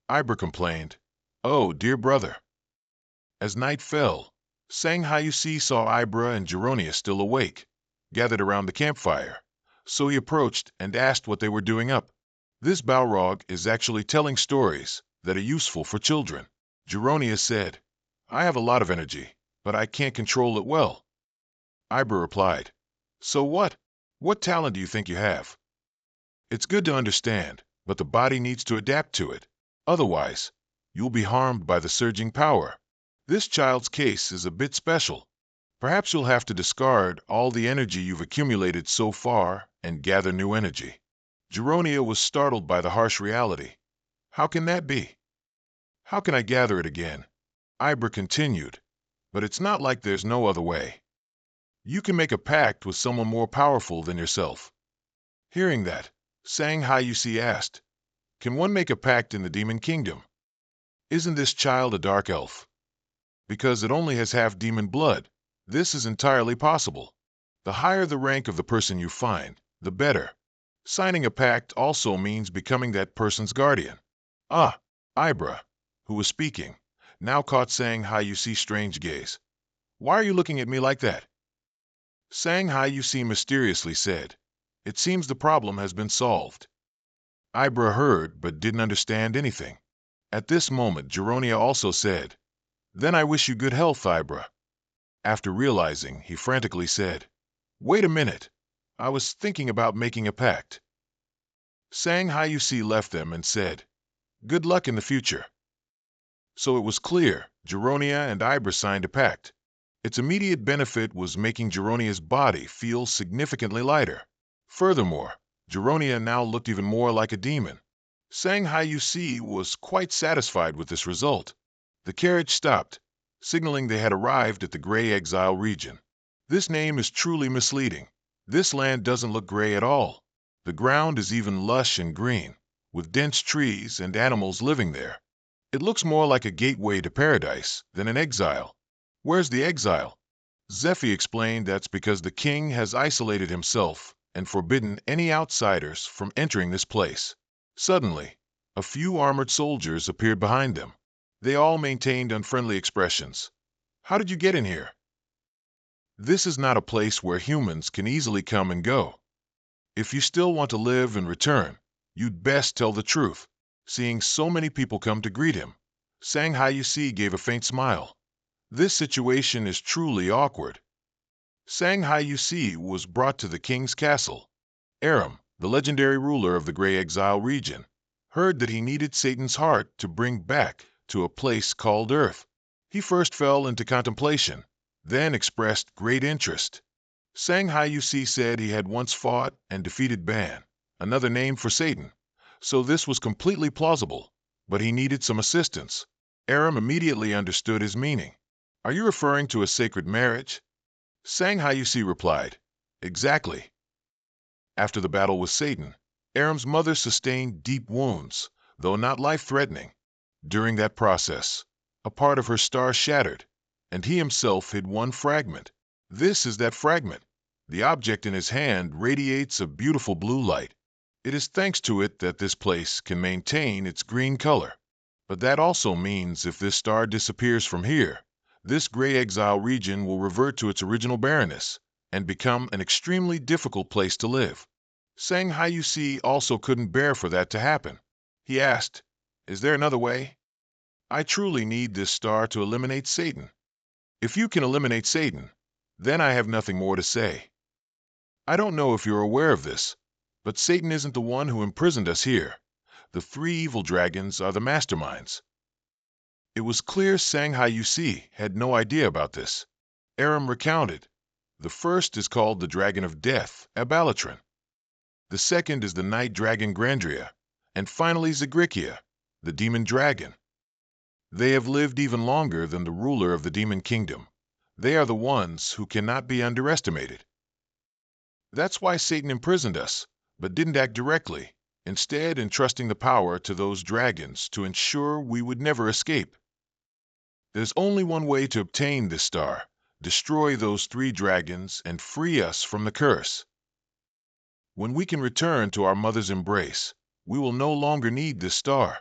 Ibra complained. Oh, dear brother. As night fell, Sang Hyusi saw Ibra and Geronia still awake, gathered around the campfire. So he approached and asked what they were doing up. This Balrog is actually telling stories that are useful for children. Geronia said, I have a lot of energy, but I can't control it well. Ibra replied, So what? What talent do you think you have? It's good to understand, but the body needs to adapt to it. Otherwise, you'll be harmed by the surging power. This child's case is a bit special. Perhaps you'll have to discard all the energy you've accumulated so far and gather new energy. Geronia was startled by the harsh reality. How can that be? How can I gather it again? Ibra continued, but it's not like there's no other way. You can make a pact with someone more powerful than yourself. Hearing that, Sang Hyusi asked, Can one make a pact in the demon kingdom? Isn't this child a dark elf? Because it only has half demon blood, this is entirely possible. The higher the rank of the person you find, the better. Signing a pact also means becoming that person's guardian. Ah, Ibra, who was speaking, now caught Sang Hyusi's strange gaze. Why are you looking at me like that? Sang Hyusi mysteriously said, It seems the problem has been solved. Ibra heard but didn't understand anything. At this moment, Geronia also said, Then I wish you good health, Ibra. After realizing, he frantically said, Wait a minute. I was thinking about making a pact. Sang Hyusi left them and said, Good luck in the future. So it was clear, Geronia and Ibra signed a pact. Its immediate benefit was making Geronia's body feel significantly lighter. Furthermore, Geronia now looked even more like a demon. Sang Hyusi was quite satisfied with this result. The carriage stopped, signaling they had arrived at the Gray Exile region. This name is truly misleading. This land doesn't look gray at all. The ground is even lush and green, with dense trees and animals living there. It looks more like a gateway to paradise than an exile. Where's the exile? Zephi explained that's because the king has isolated himself and forbidden any outsiders from entering this place. Suddenly, a few armored soldiers appeared behind them. They all maintained unfriendly expressions. How did you get in here? This is not a place where humans can easily come and go. If you still want to live and return, you'd best tell the truth. Seeing so many people come to greet him, Sang Hyusi gave a faint smile. This situation is truly awkward. Sang Hyusi was brought to the king's castle. Aram, the legendary ruler of the Gray Exile region, heard that he needed Satan's heart to bring back to a place called Earth. He first fell into contemplation, then expressed great interest. Sang Hyusi said he had once fought and defeated Ban, another name for Satan, so this was completely plausible, but he needed some assistance. Aram immediately understood his meaning. Are you referring to a sacred marriage? Sang Hyusi replied, Exactly. After the battle with Satan, Aram's mother sustained deep wounds, though not life-threatening. During that process, a part of her star shattered, and he himself hid one fragment. This is that fragment. The object in his hand radiates a beautiful blue light. It is thanks to it that this place can maintain its green color. But that also means if this star disappears from here, this Gray Exile region will revert to its original barrenness and become an extremely difficult place to live. Sang Hyusi also couldn't bear for that to happen. He asked, Is there another way? I truly need this star to eliminate Satan. If you can eliminate Satan, then I have nothing more to say. I don't know if you're aware of this, but Satan isn't the one who imprisoned us here. The three evil dragons are the masterminds. It was clear Sang Hyusi had no idea about this. Aram recounted. The first is called the Dragon of Death, Abalatron. The second is the night dragon Grandria, and finally Zagrikia, the demon dragon. They have lived even longer than the ruler of the demon kingdom. They are the ones who cannot be underestimated. That's why Satan imprisoned us, but didn't act directly, instead entrusting the power to those dragons to ensure we would never escape. There's only one way to obtain this star: destroy those 3 dragons and free us from the curse. When we can return to our mother's embrace, we will no longer need this star.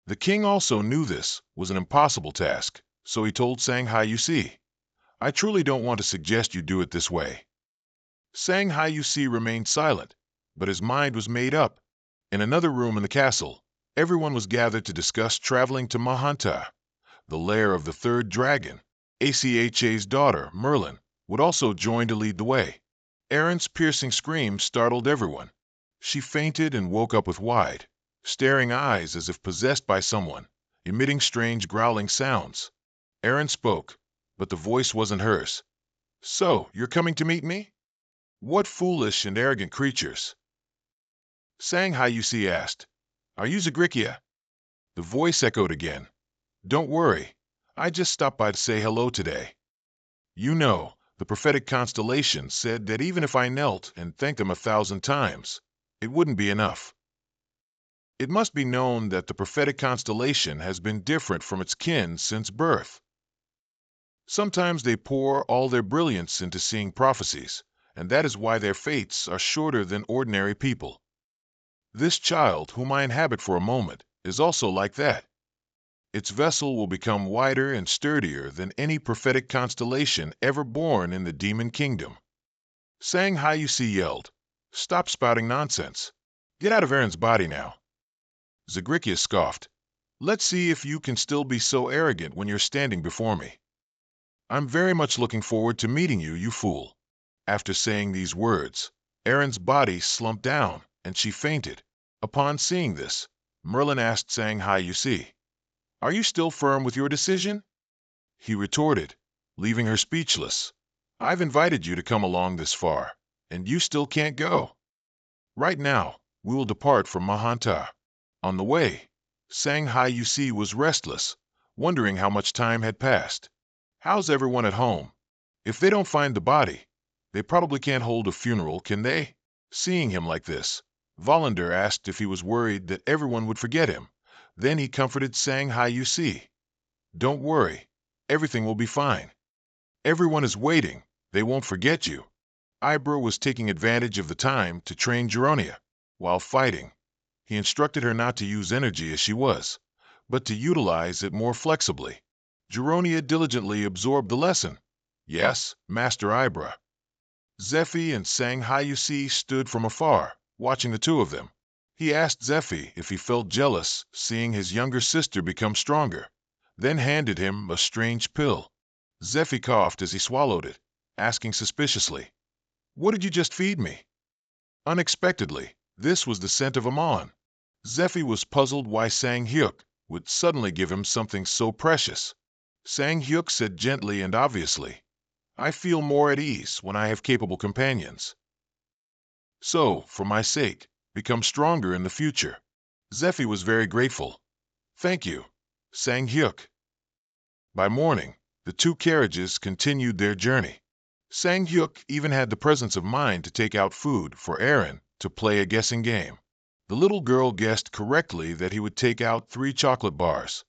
The king also knew this was an impossible task, so he told Sanghai, I truly don't want to suggest you do it this way. Sanghai remained silent, but his mind was made up. In another room in the castle, everyone was gathered to discuss traveling to Manhua, the lair of the 3rd dragon. Acha's daughter, Merlin, would also join to lead the way. Erin's piercing scream startled everyone. She fainted and woke up with wide, staring eyes as if possessed by someone, emitting strange growling sounds. Erin spoke, but the voice wasn't hers. So, you're coming to meet me? What foolish and arrogant creatures! Sanghai asked. Are you Zagrikia? The voice echoed again. Don't worry, I just stopped by to say hello today. You know, the prophetic constellation said that even if I knelt and thanked them 1,000 times, it wouldn't be enough. It must be known that the prophetic constellation has been different from its kin since birth. Sometimes they pour all their brilliance into seeing prophecies, and that is why their fates are shorter than ordinary people. This child, whom I inhabit for a moment, is also like that. Its vessel will become wider and sturdier than any prophetic constellation ever born in the demon kingdom. Sanghai yelled, Stop spouting nonsense. Get out of Erin's body now. Zagrikia scoffed. Let's see if you can still be so arrogant when you're standing before me. I'm very much looking forward to meeting you, you fool. After saying these words, Erin's body slumped down, and she fainted. Upon seeing this, Merlin asked Sanghai, Are you still firm with your decision? He retorted, leaving her speechless. I've invited you to come along this far, and you still can't go. Right now, we will depart from Manhua. On the way, Sanghai was restless, wondering how much time had passed. How's everyone at home? If they don't find the body, they probably can't hold a funeral, can they? Seeing him like this, Volander asked if he was worried that everyone would forget him. Then he comforted Sanghai. Don't worry, everything will be fine. Everyone is waiting, they won't forget you. Ibra was taking advantage of the time to train Geronia. While fighting, he instructed her not to use energy as she was, but to utilize it more flexibly. Geronia diligently absorbed the lesson. Yes, Master Ibra. Zephi and Sanghai stood from afar, watching the two of them. He asked Zephi if he felt jealous seeing his younger sister become stronger, then handed him a strange pill. Zephi coughed as he swallowed it, asking suspiciously, What did you just feed me? Unexpectedly, this was the scent of Amon. Zephi was puzzled why Sang-hyuk would suddenly give him something so precious. Sang-hyuk said gently and obviously, I feel more at ease when I have capable companions. So, for my sake, become stronger in the future. Zephi was very grateful. Thank you, Sang-hyuk. By morning, the 2 carriages continued their journey. Sang-hyuk even had the presence of mind to take out food for Erin to play a guessing game. The little girl guessed correctly that he would take out 3 chocolate bars.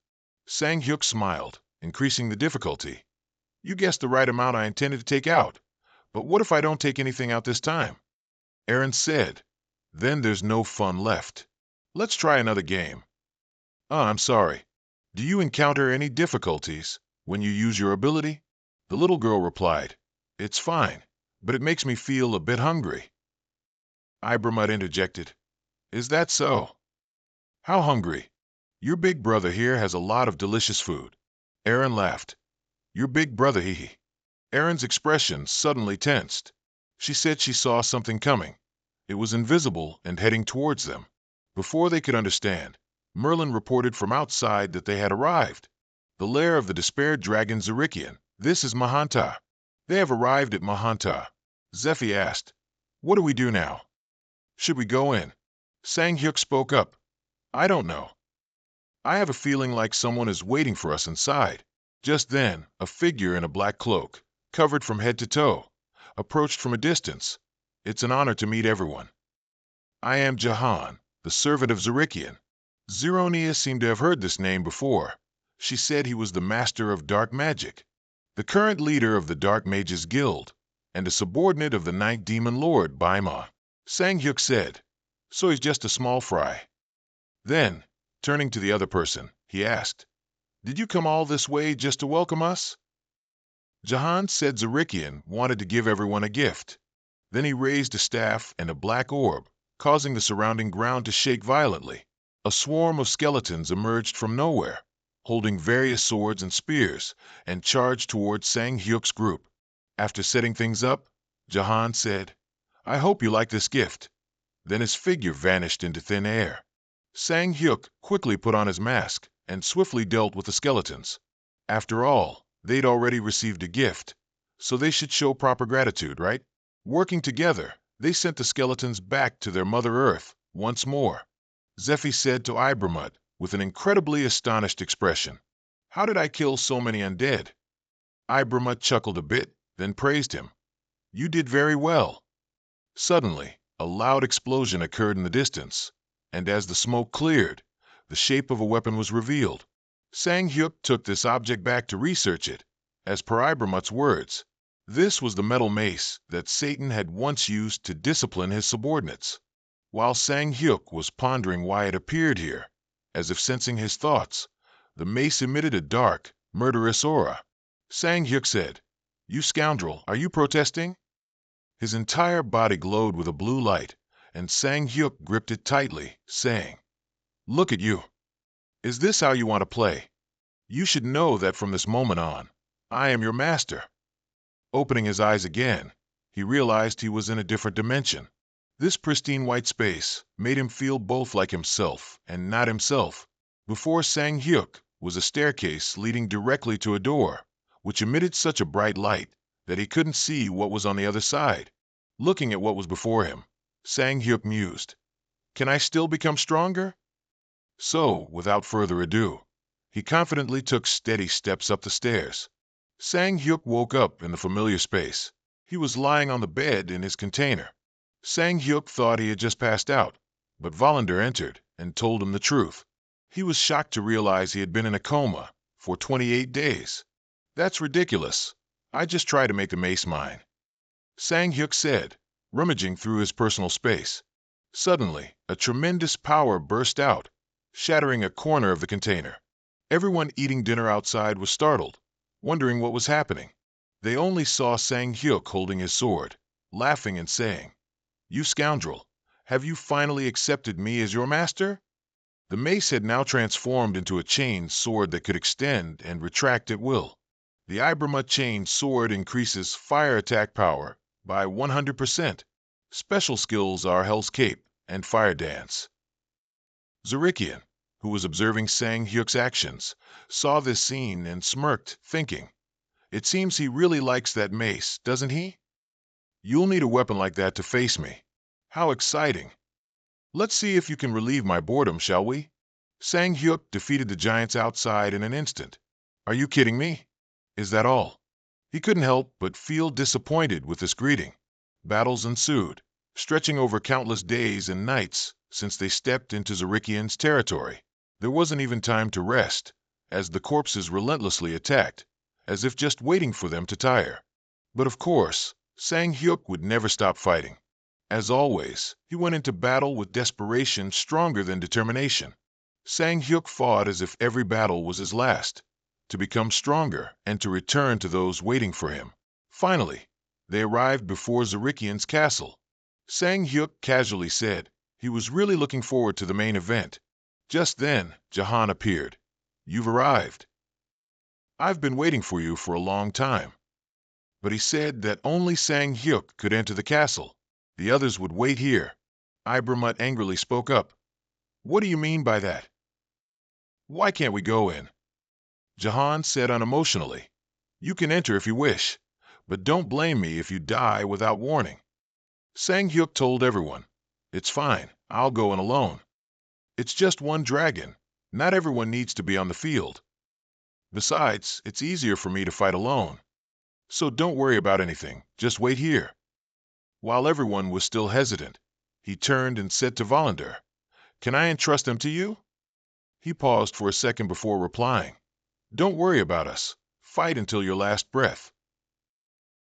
Sang-hyuk smiled, increasing the difficulty. You guessed the right amount I intended to take out, but what if I don't take anything out this time? Erin said, Then there's no fun left. Let's try another game. I'm sorry. Do you encounter any difficulties when you use your ability? The little girl replied, It's fine, but it makes me feel a bit hungry. Ibramut interjected, Is that so? How hungry? Your big brother here has a lot of delicious food. Erin laughed. Your big brother, hee. Erin's expression suddenly tensed. She said she saw something coming. It was invisible and heading towards them. Before they could understand, Merlin reported from outside that they had arrived. The lair of the despaired dragon Zarikian. This is Manhua. They have arrived at Manhua. Zephi asked, What do we do now? Should we go in? Sang Hyuk spoke up. I don't know. I have a feeling like someone is waiting for us inside. Just then, a figure in a black cloak, covered from head to toe, approached from a distance. It's an honor to meet everyone. I am Jahan, the servant of Zarikian. Zironia seemed to have heard this name before. She said he was the master of dark magic, the current leader of the Dark Mages Guild, and a subordinate of the Night Demon Lord, Baima. Sang Hyuk said, so he's just a small fry. Then, turning to the other person, he asked, did you come all this way just to welcome us? Jahan said Zarikian wanted to give everyone a gift. Then he raised a staff and a black orb, causing the surrounding ground to shake violently. A swarm of skeletons emerged from nowhere, holding various swords and spears, and charged towards Sang Hyuk's group. After setting things up, Jahan said, I hope you like this gift. Then his figure vanished into thin air. Sang Hyuk quickly put on his mask and swiftly dealt with the skeletons. After all, they'd already received a gift, so they should show proper gratitude, right? Working together, they sent the skeletons back to their Mother Earth once more. Zephy said to Ibramut with an incredibly astonished expression, how did I kill so many undead? Ibramut chuckled a bit, then praised him. You did very well. Suddenly, a loud explosion occurred in the distance, and as the smoke cleared, the shape of a weapon was revealed. Sang Hyuk took this object back to research it. As per Ibramut's words, this was the metal mace that Satan had once used to discipline his subordinates. While Sang Hyuk was pondering why it appeared here, as if sensing his thoughts, the mace emitted a dark, murderous aura. Sang Hyuk said, you scoundrel, are you protesting? His entire body glowed with a blue light, and Sang Hyuk gripped it tightly, saying, look at you. Is this how you want to play? You should know that from this moment on, I am your master. Opening his eyes again, he realized he was in a different dimension. This pristine white space made him feel both like himself and not himself. Before Sang Hyuk was a staircase leading directly to a door, which emitted such a bright light that he couldn't see what was on the other side. Looking at what was before him, Sang Hyuk mused, can I still become stronger? So, without further ado, he confidently took steady steps up the stairs. Sang Hyuk woke up in the familiar space. He was lying on the bed in his container. Sang Hyuk thought he had just passed out, but Volander entered and told him the truth. He was shocked to realize he had been in a coma for 28 days. That's ridiculous. I just tried to make the mace mine, Sang Hyuk said, rummaging through his personal space. Suddenly, a tremendous power burst out, shattering a corner of the container. Everyone eating dinner outside was startled, wondering what was happening. They only saw Sang Hyuk holding his sword, laughing and saying, you scoundrel, have you finally accepted me as your master? The mace had now transformed into a chain sword that could extend and retract at will. The Ibramut chain sword increases fire attack power by 100%. Special skills are Hell's Cape and Fire Dance. Zarikian, who was observing Sang Hyuk's actions, saw this scene and smirked, thinking, it seems he really likes that mace, doesn't he? You'll need a weapon like that to face me. How exciting! Let's see if you can relieve my boredom, shall we? Sang Hyuk defeated the giants outside in an instant. Are you kidding me? Is that all? He couldn't help but feel disappointed with this greeting. Battles ensued, stretching over countless days and nights since they stepped into Zarikian's territory. There wasn't even time to rest, as the corpses relentlessly attacked, as if just waiting for them to tire. But of course, Sang Hyuk would never stop fighting. As always, he went into battle with desperation stronger than determination. Sang Hyuk fought as if every battle was his last, to become stronger and to return to those waiting for him. Finally, they arrived before Zarikian's castle. Sang Hyuk casually said he was really looking forward to the main event. Just then, Jahan appeared. You've arrived. I've been waiting for you for a long time. But he said that only Sang Hyuk could enter the castle. The others would wait here. Ibramut angrily spoke up. What do you mean by that? Why can't we go in? Jahan said unemotionally. You can enter if you wish, but don't blame me if you die without warning. Sang Hyuk told everyone. It's fine, I'll go in alone. It's just one dragon. Not everyone needs to be on the field. Besides, it's easier for me to fight alone. So don't worry about anything, just wait here. While everyone was still hesitant, he turned and said to Volander, "Can I entrust them to you?" He paused for a second before replying, "Don't worry about us. Fight until your last breath."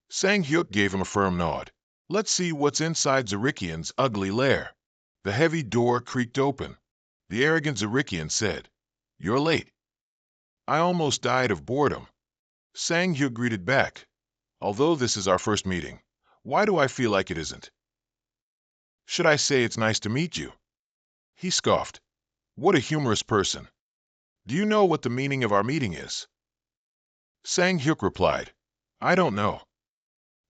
Sang Hyuk gave him a firm nod. "Let's see what's inside Zarikian's ugly lair." The heavy door creaked open. The arrogant Zarikian said, "You're late." I almost died of boredom. Sang Hyuk greeted back, "Although this is our first meeting, why do I feel like it isn't? Should I say it's nice to meet you?" He scoffed. "What a humorous person. Do you know what the meaning of our meeting is?" Sang Hyuk replied, "I don't know.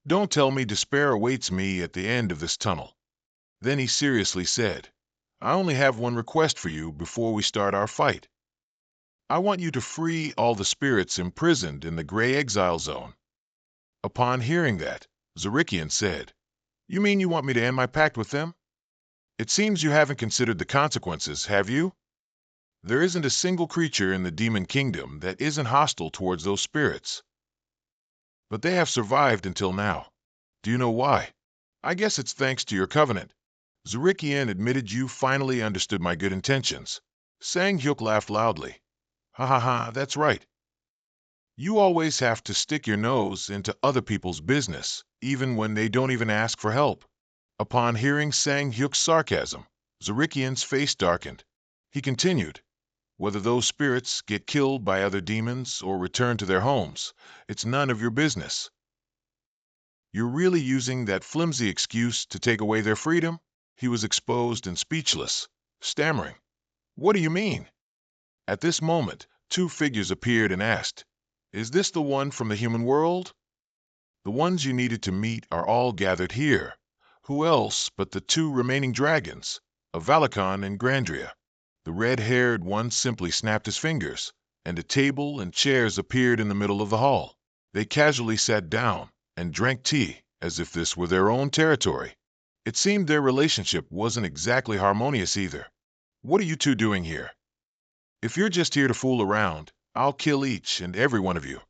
Don't tell me despair awaits me at the end of this tunnel." Then he seriously said, "I only have one request for you before we start our fight. I want you to free all the spirits imprisoned in the Gray Exile Zone." Upon hearing that, Zarikian said, "You mean you want me to end my pact with them? It seems you haven't considered the consequences, have you? There isn't a single creature in the Demon Kingdom that isn't hostile towards those spirits. But they have survived until now. Do you know why? I guess it's thanks to your covenant." Zarikian admitted you finally understood my good intentions. Sang Hyuk laughed loudly. "Ha ha ha, that's right. You always have to stick your nose into other people's business, even when they don't even ask for help." Upon hearing Sang Hyuk's sarcasm, Zarikian's face darkened. He continued, "Whether those spirits get killed by other demons or return to their homes, it's none of your business. You're really using that flimsy excuse to take away their freedom?" He was exposed and speechless, stammering, "What do you mean?" At this moment, two figures appeared and asked, "Is this the one from the human world?" "The ones you needed to meet are all gathered here. Who else but the two remaining dragons, Avalicon and Grandria?" The red-haired one simply snapped his fingers, and a table and chairs appeared in the middle of the hall. They casually sat down and drank tea as if this were their own territory. It seemed their relationship wasn't exactly harmonious either. "What are you two doing here? If you're just here to fool around, I'll kill each and every one of you."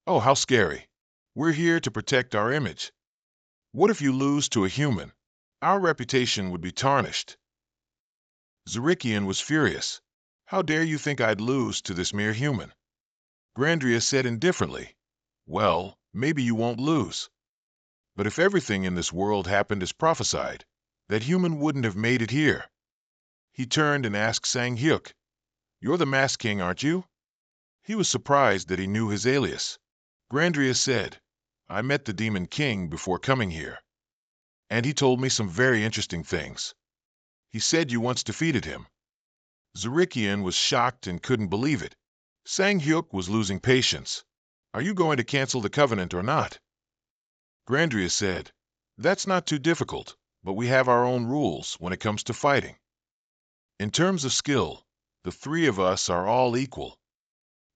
"Oh, how scary. We're here to protect our image. What if you lose to a human? Our reputation would be tarnished." Zarikian was furious. "How dare you think I'd lose to this mere human?" Grandria said indifferently, "Well, maybe you won't lose. But if everything in this world happened as prophesied, that human wouldn't have made it here." He turned and asked Sang Hyuk, "You're the Mask King, aren't you?" He was surprised that he knew his alias. Grandria said, "I met the Demon King before coming here, and he told me some very interesting things. He said you once defeated him." Zarikian was shocked and couldn't believe it. Sang Hyuk was losing patience. "Are you going to cancel the covenant or not?" Grandria said, "That's not too difficult, but we have our own rules when it comes to fighting. In terms of skill, the three of us are all equal.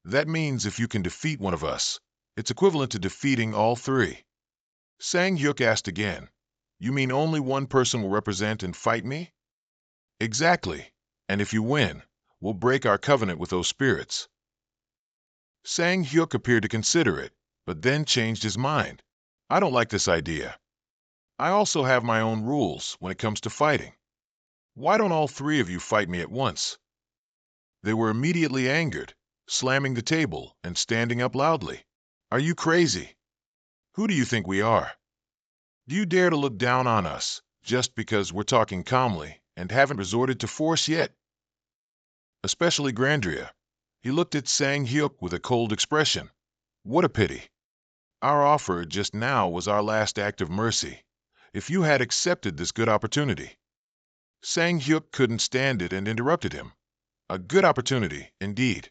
That means if you can defeat one of us, it's equivalent to defeating all three." Sang Hyuk asked again, "You mean only one person will represent and fight me?" "Exactly, and if you win, we'll break our covenant with those spirits." Sang Hyuk appeared to consider it, but then changed his mind. "I don't like this idea. I also have my own rules when it comes to fighting. Why don't all three of you fight me at once?" They were immediately angered, slamming the table and standing up loudly. "Are you crazy? Who do you think we are? Do you dare to look down on us just because we're talking calmly and haven't resorted to force yet?" Especially Grandria. He looked at Sang Hyuk with a cold expression. "What a pity. Our offer just now was our last act of mercy. If you had accepted this good opportunity." Sang Hyuk couldn't stand it and interrupted him. "A good opportunity, indeed.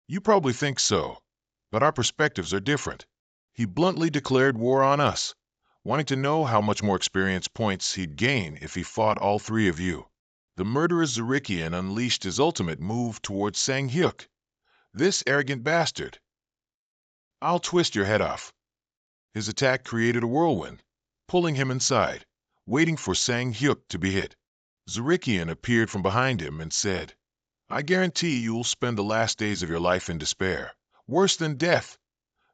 You probably think so, but our perspectives are different." He bluntly declared war on us, wanting to know how much more experience points he'd gain if he fought all three of you. The murderous Zarikian unleashed his ultimate move towards Sang Hyuk. "This arrogant bastard! I'll twist your head off." His attack created a whirlwind, pulling him inside, waiting for Sang Hyuk to be hit. Zarikian appeared from behind him and said, "I guarantee you will spend the last days of your life in despair, worse than death,"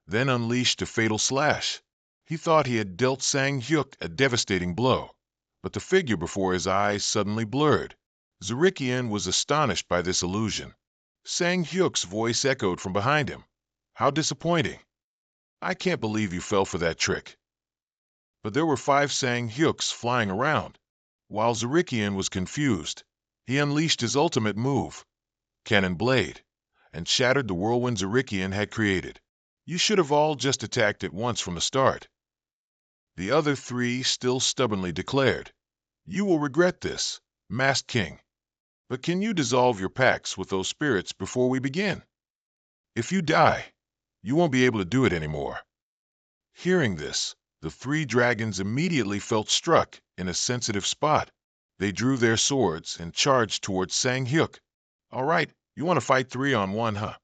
then unleashed a fatal slash. He thought he had dealt Sang Hyuk a devastating blow, but the figure before his eyes suddenly blurred. Zarikian was astonished by this illusion. Sang Hyuk's voice echoed from behind him. "How disappointing. I can't believe you fell for that trick." But there were 5 Sang Hyuks flying around. While Zarikian was confused, he unleashed his ultimate move, Cannon Blade, and shattered the whirlwind Zarikian had created. "You should have all just attacked at once from the start." The other 3 still stubbornly declared, "You will regret this, Masked King. But can you dissolve your pacts with those spirits before we begin? If you die, you won't be able to do it anymore." Hearing this, the 3 dragons immediately felt struck in a sensitive spot. They drew their swords and charged towards Sang Hyuk. "All right, you want to fight 3-on-1, huh?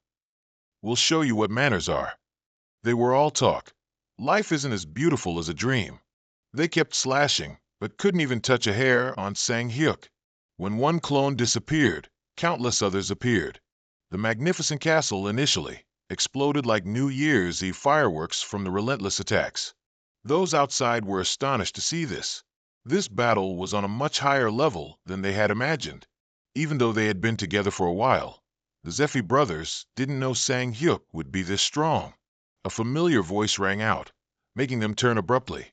We'll show you what manners are." They were all talk. Life isn't as beautiful as a dream. They kept slashing, but couldn't even touch a hair on Sang Hyuk. When one clone disappeared, countless others appeared. The magnificent castle initially exploded like New Year's Eve fireworks from the relentless attacks. Those outside were astonished to see this. This battle was on a much higher level than they had imagined. Even though they had been together for a while, the Zephy brothers didn't know Sang Hyuk would be this strong. A familiar voice rang out, making them turn abruptly.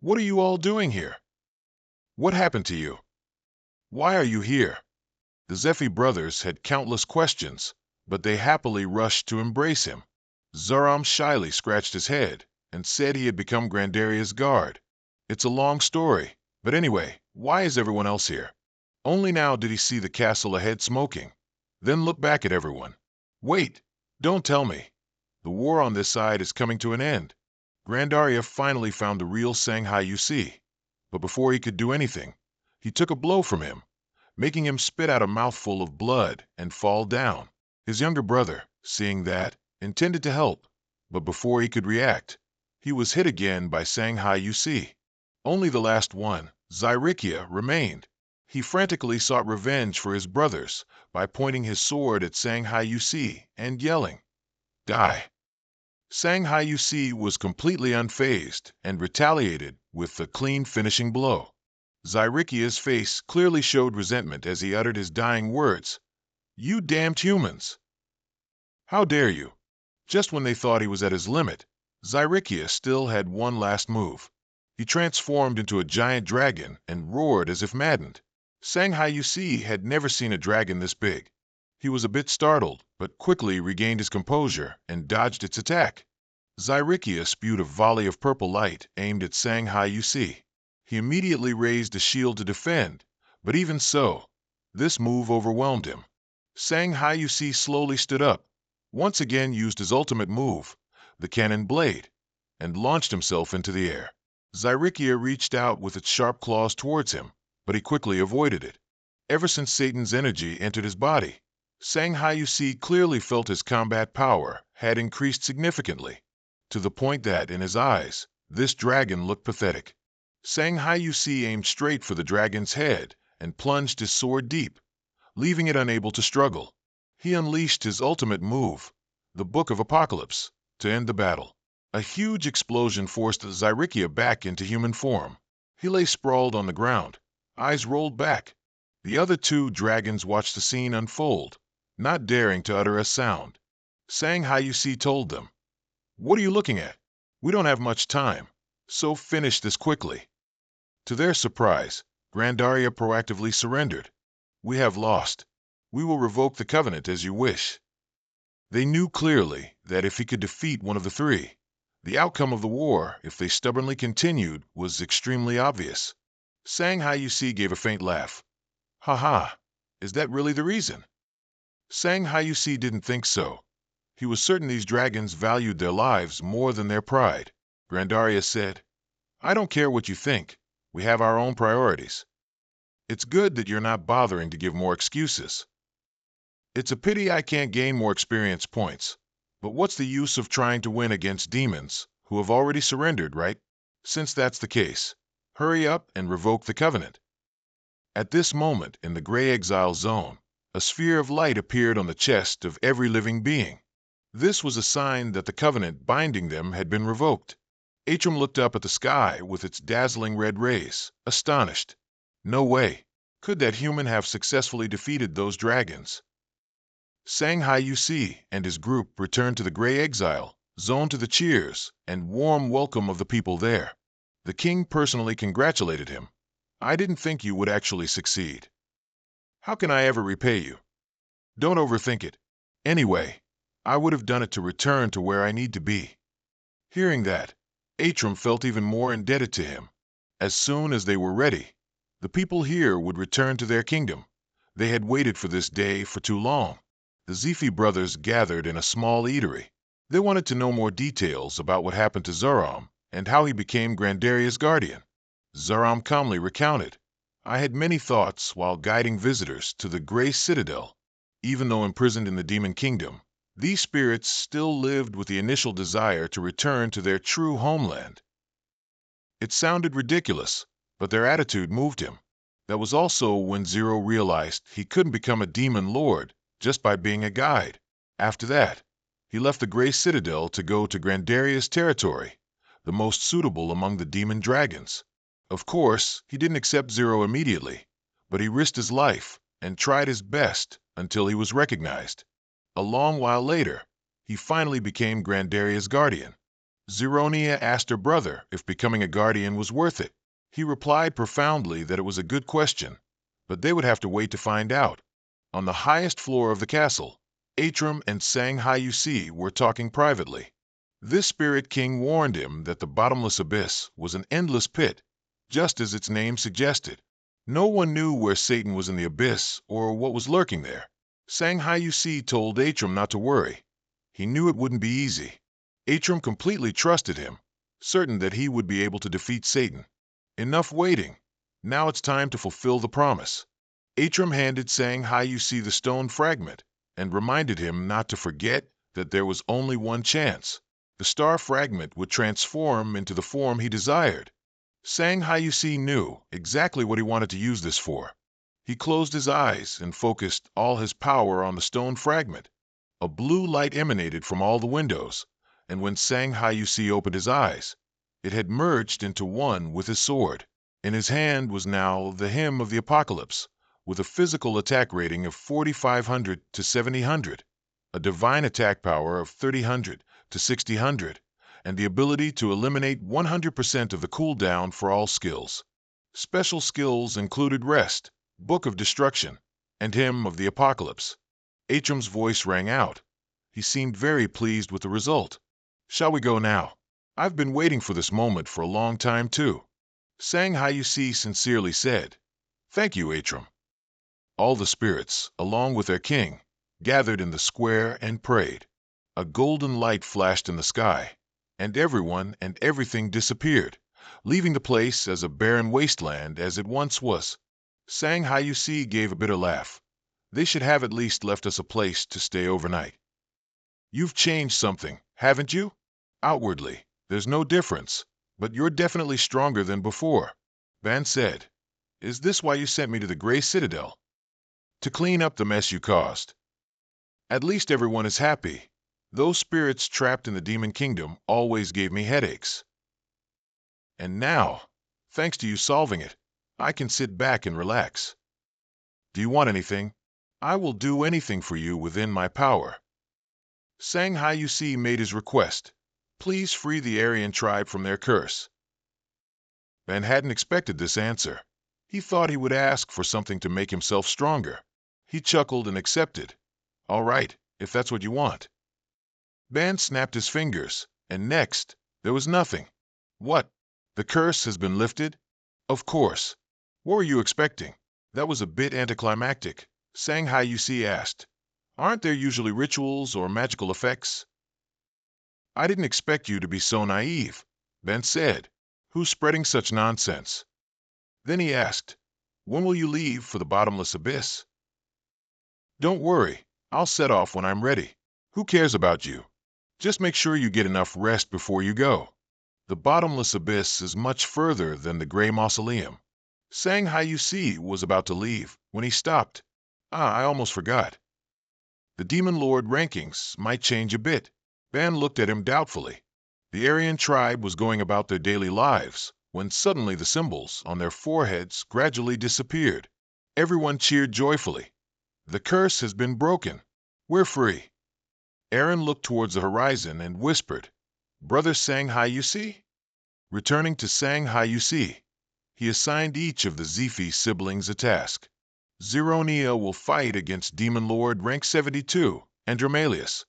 "What are you all doing here? What happened to you? Why are you here?" The Zephy brothers had countless questions, but they happily rushed to embrace him. Zaram shyly scratched his head and said he had become Grandaria's guard. "It's a long story, but anyway, why is everyone else here?" Only now did he see the castle ahead smoking, then look back at everyone. "Wait, don't tell me. The war on this side is coming to an end." Grandaria finally found the real Shanghai UC, but before he could do anything, he took a blow from him, making him spit out a mouthful of blood and fall down. His younger brother, seeing that, intended to help, but before he could react, he was hit again by Shanghai UC. Only the last one, Zyrikia, remained. He frantically sought revenge for his brothers by pointing his sword at Shanghai UC and yelling, "Die!" Shanghai UC was completely unfazed and retaliated with a clean finishing blow. Zyrikia's face clearly showed resentment as he uttered his dying words, "You damned humans! How dare you?" Just when they thought he was at his limit, Zyrikia still had one last move. He transformed into a giant dragon and roared as if maddened. Shanghai UC had never seen a dragon this big. He was a bit startled, but quickly regained his composure and dodged its attack. Zyrikia spewed a volley of purple light aimed at Shanghai UC. He immediately raised a shield to defend, but even so, this move overwhelmed him. Shanghai UC slowly stood up, once again used his ultimate move, the Cannon Blade, and launched himself into the air. Zyrikia reached out with its sharp claws towards him, but he quickly avoided it. Ever since Satan's energy entered his body, Shanghai UC clearly felt his combat power had increased significantly, to the point that, in his eyes, this dragon looked pathetic. Shanghai UC aimed straight for the dragon's head and plunged his sword deep, leaving it unable to struggle. He unleashed his ultimate move, the Book of Apocalypse, to end the battle. A huge explosion forced Zyrikia back into human form. He lay sprawled on the ground, eyes rolled back. The other 2 dragons watched the scene unfold, not daring to utter a sound. Shanghai UC told them, "What are you looking at? We don't have much time, so finish this quickly." To their surprise, Grandaria proactively surrendered. "We have lost. We will revoke the covenant as you wish." They knew clearly that if he could defeat one of the 3, the outcome of the war, if they stubbornly continued, was extremely obvious. Shanghai UC gave a faint laugh. "Ha ha, is that really the reason?" Shanghai UC didn't think so. He was certain these dragons valued their lives more than their pride. Grandaria said, "I don't care what you think. We have our own priorities. It's good that you're not bothering to give more excuses. It's a pity I can't gain more experience points, but what's the use of trying to win against demons who have already surrendered, right? Since that's the case, Hurry up and revoke the covenant." At this moment, in the gray exile zone, a sphere of light appeared on the chest of every living being. This was a sign that the covenant binding them had been revoked. Atrum looked up at the sky with its dazzling red rays, astonished. No way. Could that human have successfully defeated those dragons? Shanghai UC and his group returned to the gray exile zone to the cheers and warm welcome of the people there. The king personally congratulated him. "I didn't think you would actually succeed. How can I ever repay you? Don't overthink it. Anyway, I would have done it to return to where I need to be." Hearing that, Atrum felt even more indebted to him. As soon as they were ready, the people here would return to their kingdom. They had waited for this day for too long. The Zifi brothers gathered in a small eatery. They wanted to know more details about what happened to Zoram and how he became Grandaria's guardian. Zoram calmly recounted, "I had many thoughts while guiding visitors to the Gray Citadel. Even though imprisoned in the Demon Kingdom, these spirits still lived with the initial desire to return to their true homeland." It sounded ridiculous, but their attitude moved him. That was also when Zero realized he couldn't become a demon lord just by being a guide. After that, he left the Gray Citadel to go to Grandaria's territory, the most suitable among the demon dragons. Of course, he didn't accept Zero immediately, but he risked his life and tried his best until he was recognized. A long while later, he finally became Grandaria's guardian. Zeronia asked her brother if becoming a guardian was worth it. He replied profoundly that it was a good question, but they would have to wait to find out. On the highest floor of the castle, Atrum and Shanghai UC were talking privately. This spirit king warned him that the bottomless abyss was an endless pit, just as its name suggested. No one knew where Satan was in the abyss or what was lurking there. Shanghai UC told Atrum not to worry. He knew it wouldn't be easy. Atrum completely trusted him, certain that he would be able to defeat Satan. Enough waiting. Now it's time to fulfill the promise. Atrum handed Shanghai UC the stone fragment and reminded him not to forget that there was only one chance. The star fragment would transform into the form he desired. Shanghai UC knew exactly what he wanted to use this for. He closed his eyes and focused all his power on the stone fragment. A blue light emanated from all the windows, and when Shanghai UC opened his eyes, it had merged into one with his sword. In his hand was now the Hymn of the Apocalypse, with a physical attack rating of 4,500 to 7,000, a divine attack power of 3,000 to 6,000, and the ability to eliminate 100% of the cooldown for all skills. Special skills included Rest, Book of Destruction, and Hymn of the Apocalypse. Atrum's voice rang out. He seemed very pleased with the result. "Shall we go now? I've been waiting for this moment for a long time, too." Shanghai UC sincerely said, "Thank you, Atrum." All the spirits, along with their king, gathered in the square and prayed. A golden light flashed in the sky, and everyone and everything disappeared, leaving the place as a barren wasteland as it once was. Shanghai UC gave a bitter laugh. "They should have at least left us a place to stay overnight." "You've changed something, haven't you? Outwardly, there's no difference, but you're definitely stronger than before," Ban said. "Is this why you sent me to the Gray Citadel?" "To clean up the mess you caused." "At least everyone is happy. Those spirits trapped in the Demon Kingdom always gave me headaches. And now, thanks to you solving it, I can sit back and relax. Do you want anything? I will do anything for you within my power." Shanghai UC made his request. "Please free the Aryan tribe from their curse." Ben hadn't expected this answer. He thought he would ask for something to make himself stronger. He chuckled and accepted. "All right, if that's what you want." Ben snapped his fingers, and next, there was nothing. "What? The curse has been lifted?" "Of course. What were you expecting?" "That was a bit anticlimactic," Shanghai UC asked. "Aren't there usually rituals or magical effects?" "I didn't expect you to be so naive," Ben said. "Who's spreading such nonsense?" Then he asked, "When will you leave for the bottomless abyss?" "Don't worry, I'll set off when I'm ready. Who cares about you? Just make sure you get enough rest before you go." The bottomless abyss is much further than the gray mausoleum. Sang Hayusi was about to leave when he stopped. I almost forgot. The Demon Lord rankings might change a bit. Ban looked at him doubtfully. The Aryan tribe was going about their daily lives when suddenly the symbols on their foreheads gradually disappeared. Everyone cheered joyfully. The curse has been broken. We're free. Aaron looked towards the horizon and whispered, Brother Sang Hayusi? Returning to Sang Hayusi, he assigned each of the Zephi siblings a task. Zeronia will fight against Demon Lord rank 72, Andromalius.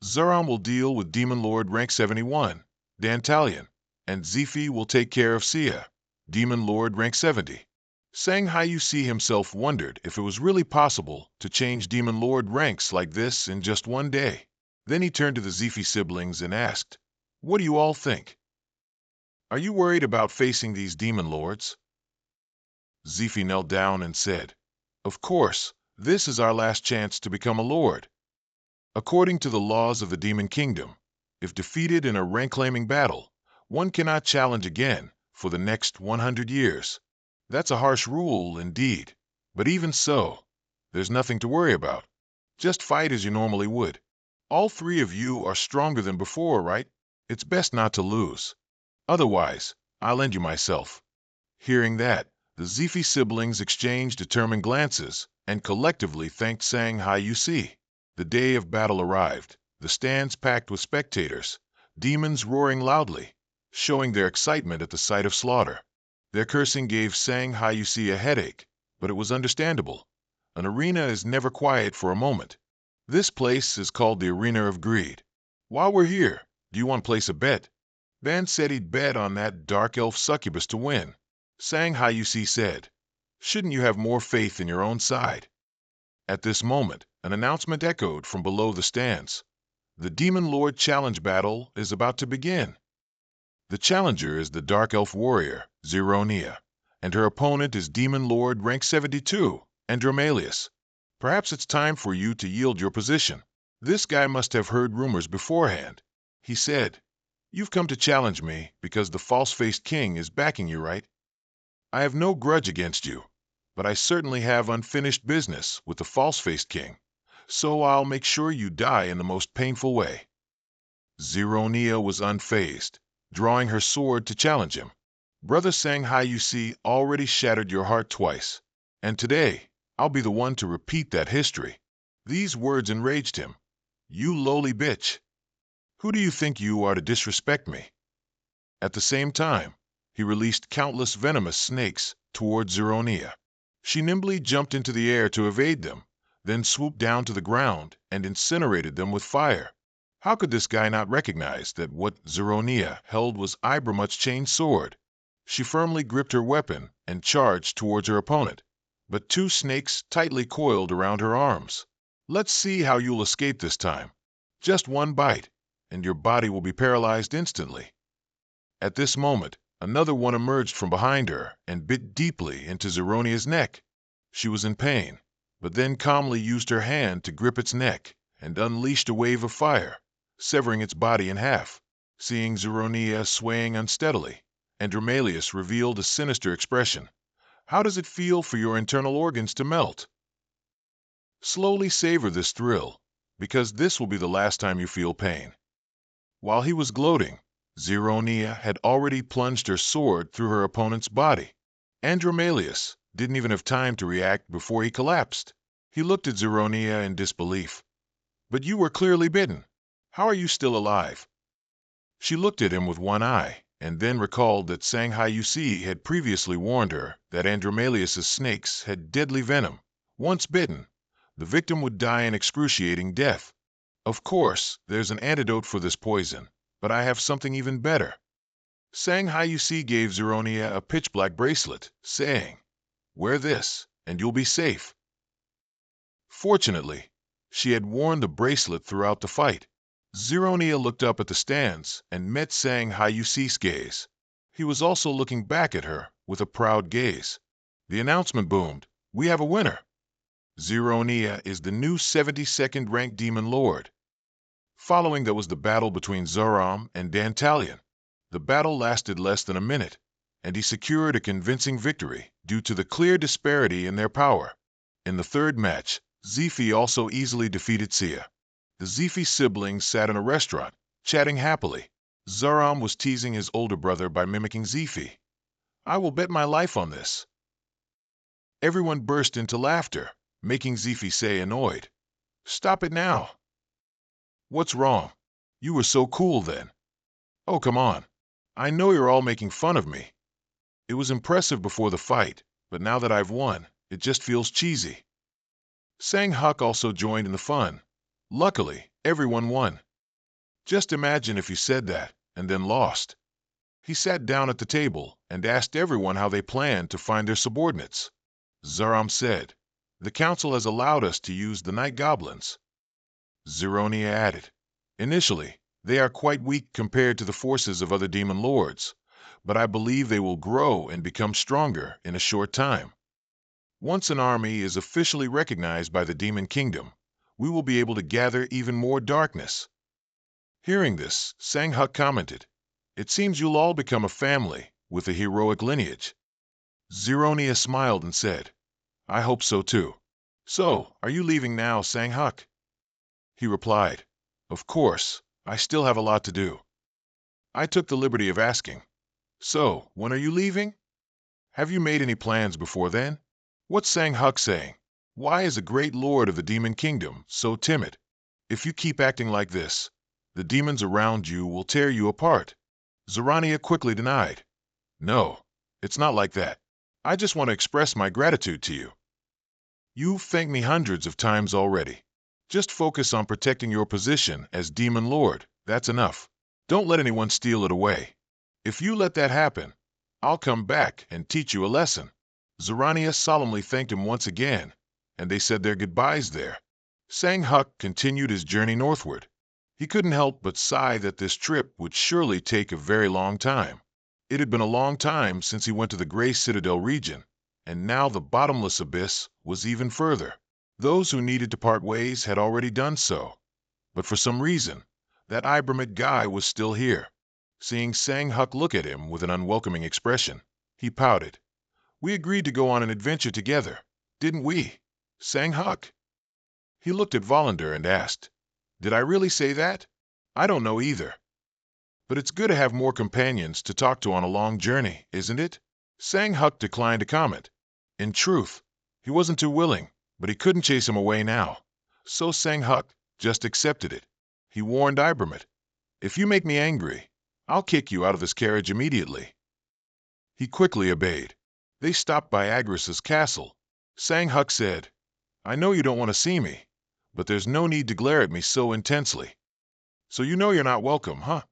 Zoram will deal with Demon Lord rank 71, Dantalion, and Zephi will take care of Sia, Demon Lord rank 70. Sang Hayusi himself wondered if it was really possible to change Demon Lord ranks like this in just one day. Then he turned to the Zephi siblings and asked, What do you all think? Are you worried about facing these Demon Lords? Zephi knelt down and said, Of course, this is our last chance to become a lord. According to the laws of the Demon Kingdom, if defeated in a rank-claiming battle, one cannot challenge again for the next 100 years. That's a harsh rule indeed, but even so, there's nothing to worry about. Just fight as you normally would. All three of you are stronger than before, right? It's best not to lose. Otherwise, I'll end you myself. Hearing that, the Zephi siblings exchanged determined glances and collectively thanked Sang Hayusi. The day of battle arrived, the stands packed with spectators, demons roaring loudly, showing their excitement at the sight of slaughter. Their cursing gave Sang Hayusi a headache, but it was understandable. An arena is never quiet for a moment. This place is called the Arena of Greed. While we're here, do you want to place a bet? Ban said he'd bet on that dark elf succubus to win. Sang Hayusi said, Shouldn't you have more faith in your own side? At this moment, an announcement echoed from below the stands. The Demon Lord Challenge battle is about to begin. The challenger is the Dark Elf warrior, Zeronia, and her opponent is Demon Lord rank 72, Andromalius. Perhaps it's time for you to yield your position. This guy must have heard rumors beforehand. He said, You've come to challenge me because the false-faced king is backing you, right? I have no grudge against you, but I certainly have unfinished business with the false-faced king, so I'll make sure you die in the most painful way. Zeronia was unfazed, drawing her sword to challenge him. Brother Sang Hayusi already shattered your heart twice, and today I'll be the one to repeat that history. These words enraged him. You lowly bitch! Who do you think you are to disrespect me? At the same time, he released countless venomous snakes toward Zeronia. She nimbly jumped into the air to evade them, then swooped down to the ground and incinerated them with fire. How could this guy not recognize that what Zeronia held was Ibramut's chain sword? She firmly gripped her weapon and charged towards her opponent, but two snakes tightly coiled around her arms. Let's see how you'll escape this time. Just one bite, and your body will be paralyzed instantly. At this moment, another one emerged from behind her and bit deeply into Zeronia's neck. She was in pain, but then calmly used her hand to grip its neck and unleashed a wave of fire, severing its body in half. Seeing Zeronia swaying unsteadily, Andromalius revealed a sinister expression. How does it feel for your internal organs to melt? Slowly savor this thrill, because this will be the last time you feel pain. While he was gloating, Zeronia had already plunged her sword through her opponent's body. Andromalius didn't even have time to react before he collapsed. He looked at Zeronia in disbelief. But you were clearly bitten. How are you still alive? She looked at him with one eye, and then recalled that Sang Hayusi had previously warned her that Andromalius's snakes had deadly venom. Once bitten, the victim would die an excruciating death. Of course, there's an antidote for this poison, but I have something even better. Sang Hayusi gave Zeronia a pitch-black bracelet, saying, Wear this, and you'll be safe. Fortunately, she had worn the bracelet throughout the fight. Zeronia looked up at the stands and met Sang Hayusi's gaze. He was also looking back at her with a proud gaze. The announcement boomed, We have a winner. Zeronia is the new 72nd ranked Demon Lord. Following that was the battle between Zoram and Dantalion. The battle lasted less than a minute, and he secured a convincing victory due to the clear disparity in their power. In the third match, Zifi also easily defeated Sia. The Zifi siblings sat in a restaurant, chatting happily. Zaram was teasing his older brother by mimicking Zifi. "I will bet my life on this." Everyone burst into laughter, making Zifi say, annoyed, "Stop it now." "What's wrong? You were so cool then." "Oh, come on. I know you're all making fun of me. It was impressive before the fight, but now that I've won, it just feels cheesy." Sang Huk also joined in the fun. Luckily, everyone won. Just imagine if you said that, and then lost. He sat down at the table and asked everyone how they planned to find their subordinates. Zaram said, "The council has allowed us to use the night goblins." Zironia added, "Initially, they are quite weak compared to the forces of other demon lords, but I believe they will grow and become stronger in a short time. Once an army is officially recognized by the demon kingdom, we will be able to gather even more darkness." Hearing this, Sang Huk commented, "It seems you'll all become a family with a heroic lineage." Zironia smiled and said, "I hope so too." "So, are you leaving now, Sang Huk?" He replied, "Of course, I still have a lot to do." I took the liberty of asking, "So, when are you leaving? Have you made any plans before then?" "What's Sang Huk saying? Why is a great lord of the demon kingdom so timid? If you keep acting like this, the demons around you will tear you apart." Zarania quickly denied, "No, it's not like that. I just want to express my gratitude to you. You've thanked me hundreds of times already. Just focus on protecting your position as Demon Lord, that's enough. Don't let anyone steal it away. If you let that happen, I'll come back and teach you a lesson." Zarania solemnly thanked him once again, and they said their goodbyes there. Sang Huk continued his journey northward. He couldn't help but sigh that this trip would surely take a very long time. It had been a long time since he went to the Grey Citadel region, and now the bottomless abyss was even further. Those who needed to part ways had already done so, but for some reason, that Ibramid guy was still here. Seeing Sang Huk look at him with an unwelcoming expression, he pouted. "We agreed to go on an adventure together, didn't we, Sang Huk?" He looked at Volander and asked, "Did I really say that? I don't know either. But it's good to have more companions to talk to on a long journey, isn't it?" Sang Huk declined to comment. In truth, he wasn't too willing, but he couldn't chase him away now. So Sang Huk just accepted it. He warned Ibramid, "If you make me angry, I'll kick you out of this carriage immediately." He quickly obeyed. They stopped by Agris's castle. Sang Huk said, "I know you don't want to see me, but there's no need to glare at me so intensely. So you know you're not welcome, huh?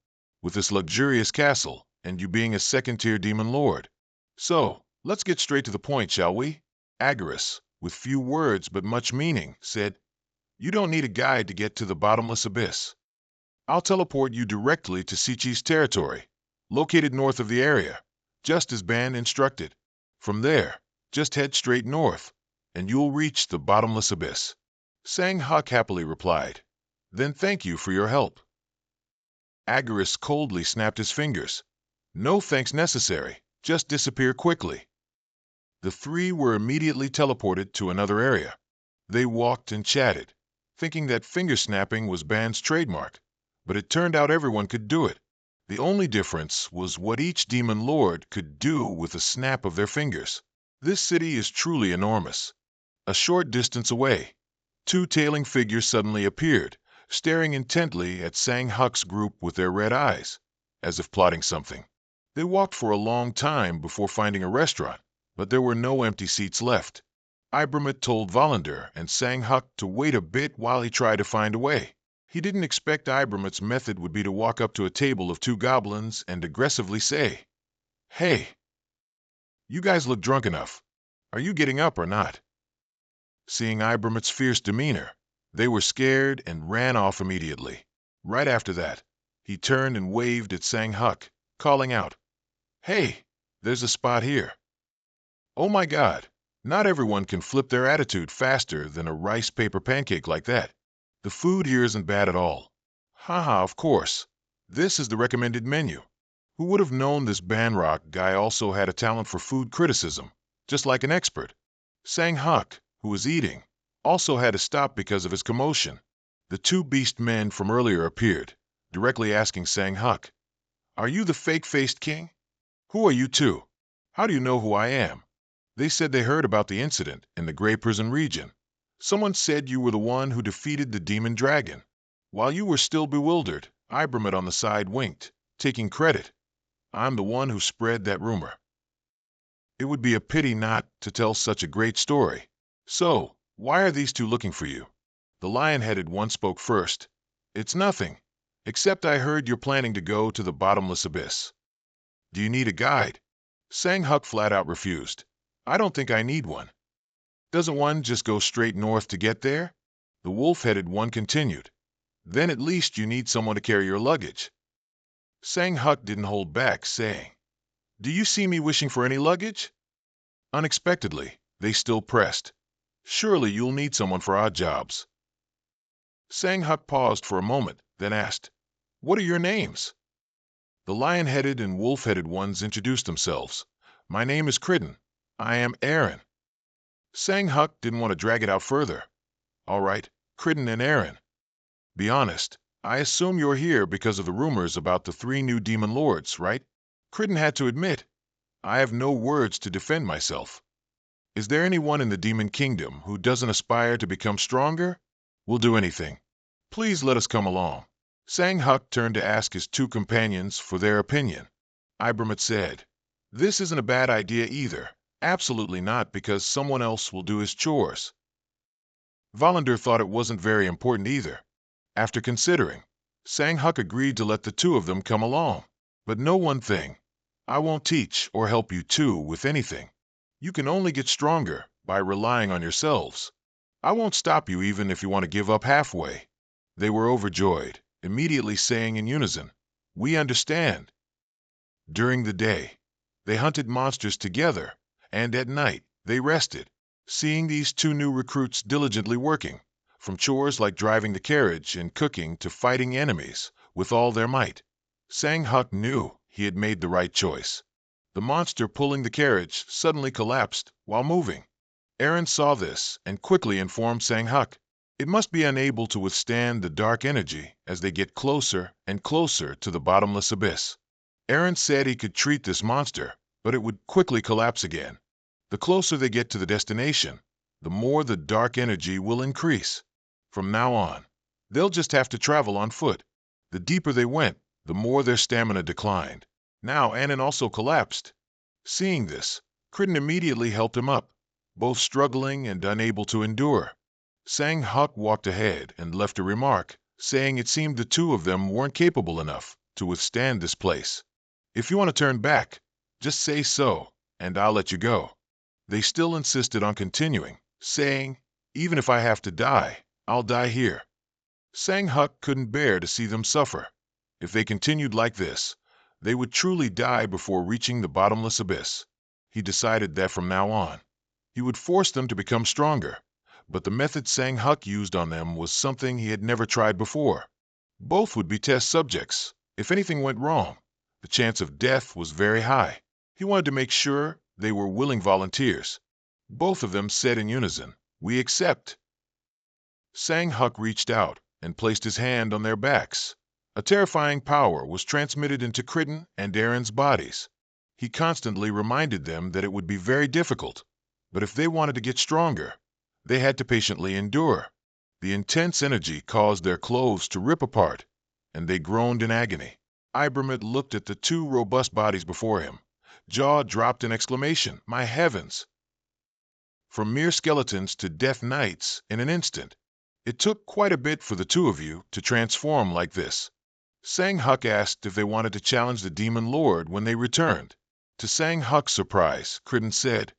With this luxurious castle, and you being a second-tier demon lord. So, let's get straight to the point, shall we?" Agris, with few words but much meaning, said, "You don't need a guide to get to the bottomless abyss. I'll teleport you directly to Sichi's territory, located north of the area, just as Ban instructed. From there, just head straight north, and you'll reach the bottomless abyss." Sang Huk happily replied, "Then thank you for your help." Agaris coldly snapped his fingers. "No thanks necessary, just disappear quickly." The three were immediately teleported to another area. They walked and chatted, thinking that finger snapping was Ban's trademark, but it turned out everyone could do it. The only difference was what each demon lord could do with a snap of their fingers. This city is truly enormous. A short distance away, two tailing figures suddenly appeared, staring intently at Sang Huk's group with their red eyes, as if plotting something. They walked for a long time before finding a restaurant, but there were no empty seats left. Ibramid told Volander and Sang Huk to wait a bit while he tried to find a way. He didn't expect Ibramid's method would be to walk up to a table of two goblins and aggressively say, "Hey, you guys look drunk enough. Are you getting up or not?" Seeing Ibramid's fierce demeanor, they were scared and ran off immediately. Right after that, he turned and waved at Sang Huk, calling out, "Hey, there's a spot here." Oh my God, not everyone can flip their attitude faster than a rice paper pancake like that. The food here isn't bad at all. Haha, of course. This is the recommended menu. Who would have known this Banrock guy also had a talent for food criticism, just like an expert? Sang Huck, who was eating, also had to stop because of his commotion. The two beast men from earlier appeared, directly asking Sang Huck, "Are you the fake-faced king? Who are you two? How do you know who I am?" They said they heard about the incident in the Gray Prison region. Someone said you were the one who defeated the demon dragon. While you were still bewildered, Ibramid on the side winked, taking credit. "I'm the one who spread that rumor. It would be a pity not to tell such a great story. So, why are these two looking for you?" The lion-headed one spoke first. "It's nothing, except I heard you're planning to go to the bottomless abyss." "Do you need a guide?" Sang Huck flat out refused. "I don't think I need one." "Doesn't one just go straight north to get there?" The wolf-headed one continued. "Then at least you need someone to carry your luggage." Sang Huck didn't hold back, saying, "Do you see me wishing for any luggage?" Unexpectedly, they still pressed. "Surely you'll need someone for odd jobs." Sang Huck paused for a moment, then asked, "What are your names?" The lion-headed and wolf-headed ones introduced themselves. "My name is Cridden. I am Aaron." Sang Huck didn't want to drag it out further. "All right, Cridden and Aaron. Be honest, I assume you're here because of the rumors about the 3 new demon lords, right?" Cridden had to admit, "I have no words to defend myself. Is there anyone in the demon kingdom who doesn't aspire to become stronger? We'll do anything. Please let us come along." Sang Huck turned to ask his 2 companions for their opinion. Ibramid said, "This isn't a bad idea either. Absolutely not, because someone else will do his chores." Volander thought it wasn't very important either. After considering, Sang Huck agreed to let the 2 of them come along. "But know one thing. I won't teach or help you 2 with anything. You can only get stronger by relying on yourselves. I won't stop you even if you want to give up halfway." They were overjoyed, immediately saying in unison, "We understand." During the day, they hunted monsters together, and at night they rested, seeing these 2 new recruits diligently working, from chores like driving the carriage and cooking to fighting enemies with all their might. Sang Huck knew he had made the right choice. The monster pulling the carriage suddenly collapsed while moving. Aaron saw this and quickly informed Sang Huck. It must be unable to withstand the dark energy as they get closer and closer to the bottomless abyss. Aaron said he could treat this monster, but it would quickly collapse again. The closer they get to the destination, the more the dark energy will increase. From now on, they'll just have to travel on foot. The deeper they went, the more their stamina declined. Now Annan also collapsed. Seeing this, Cridden immediately helped him up, both struggling and unable to endure. Sang Huck walked ahead and left a remark, saying it seemed the 2 of them weren't capable enough to withstand this place. "If you want to turn back, just say so, and I'll let you go." They still insisted on continuing, saying, "Even if I have to die, I'll die here." Sang Huck couldn't bear to see them suffer. If they continued like this, they would truly die before reaching the bottomless abyss. He decided that from now on, he would force them to become stronger, but the method Sang Huck used on them was something he had never tried before. Both would be test subjects. If anything went wrong, the chance of death was very high. He wanted to make sure they were willing volunteers. Both of them said in unison, "We accept." Sang Huck reached out and placed his hand on their backs. A terrifying power was transmitted into Cridden and Aaron's bodies. He constantly reminded them that it would be very difficult, but if they wanted to get stronger, they had to patiently endure. The intense energy caused their clothes to rip apart, and they groaned in agony. Ibramid looked at the 2 robust bodies before him. Jaw dropped in exclamation, "My heavens!" From mere skeletons to death knights in an instant. It took quite a bit for the 2 of you to transform like this. Sang Huck asked if they wanted to challenge the Demon Lord when they returned. To Sang Huck's surprise, Cridden said,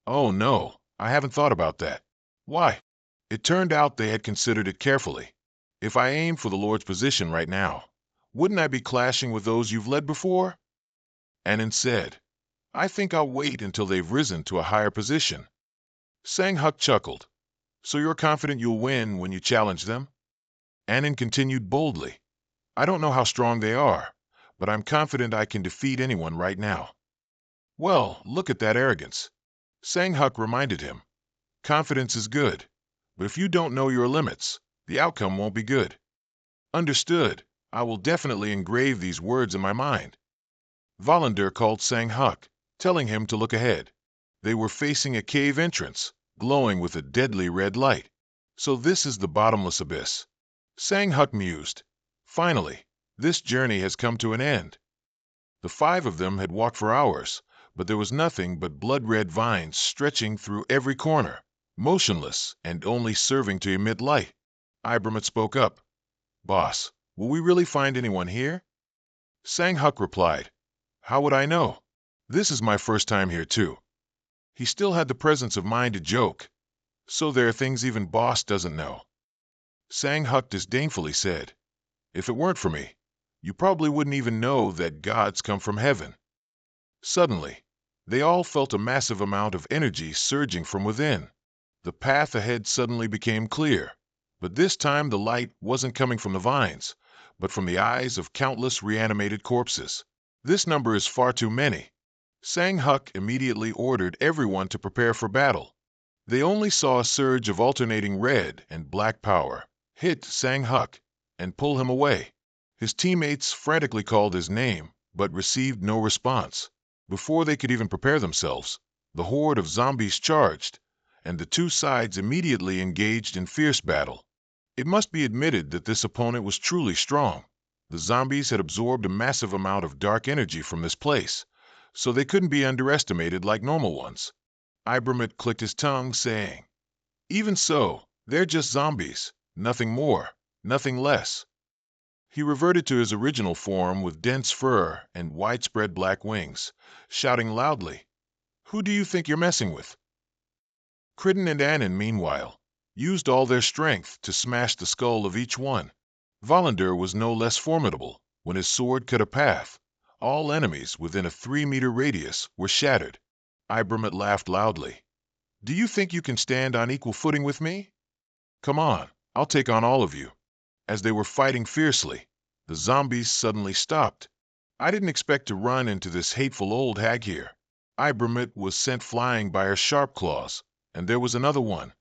"Oh no, I haven't thought about that." "Why?" It turned out they had considered it carefully. "If I aim for the Lord's position right now, wouldn't I be clashing with those you've led before?" Annan said, "I think I'll wait until they've risen to a higher position." Sang Huck chuckled. "So you're confident you'll win when you challenge them?" Annan continued boldly, "I don't know how strong they are, but I'm confident I can defeat anyone right now. Well, look at that arrogance. Sang Huk reminded him. Confidence is good, but if you don't know your limits, the outcome won't be good. Understood. I will definitely engrave these words in my mind. Volander called Sang Huk, telling him to look ahead. They were facing a cave entrance, glowing with a deadly red light. So this is the bottomless abyss. Sang Huk mused. Finally, this journey has come to an end. The five of them had walked for hours, but there was nothing but blood-red vines stretching through every corner, motionless and only serving to emit light. Ibermit spoke up. Boss, will we really find anyone here? Sang Huk replied. How would I know? This is my first time here too. He still had the presence of mind to joke. So there are things even Boss doesn't know. Sang Huk disdainfully said, If it weren't for me, you probably wouldn't even know that gods come from heaven. Suddenly, they all felt a massive amount of energy surging from within. The path ahead suddenly became clear, but this time the light wasn't coming from the vines, but from the eyes of countless reanimated corpses. This number is far too many. Sang Huk immediately ordered everyone to prepare for battle. They only saw a surge of alternating red and black power hit Sang Huk and pull him away. His teammates frantically called his name, but received no response. Before they could even prepare themselves, the horde of zombies charged, and the two sides immediately engaged in fierce battle. It must be admitted that this opponent was truly strong. The zombies had absorbed a massive amount of dark energy from this place, so they couldn't be underestimated like normal ones. Ibermit clicked his tongue, saying, Even so, they're just zombies, nothing more, nothing less. He reverted to his original form with dense fur and widespread black wings, shouting loudly, Who do you think you're messing with? Cridden and Anon, meanwhile, used all their strength to smash the skull of each one. Volander was no less formidable. When his sword cut a path, all enemies within a 3-meter radius were shattered. Ibermit laughed loudly. Do you think you can stand on equal footing with me? Come on, I'll take on all of you. As they were fighting fiercely, the zombies suddenly stopped. I didn't expect to run into this hateful old hag here. Ibermit was sent flying by her sharp claws, and there was another one.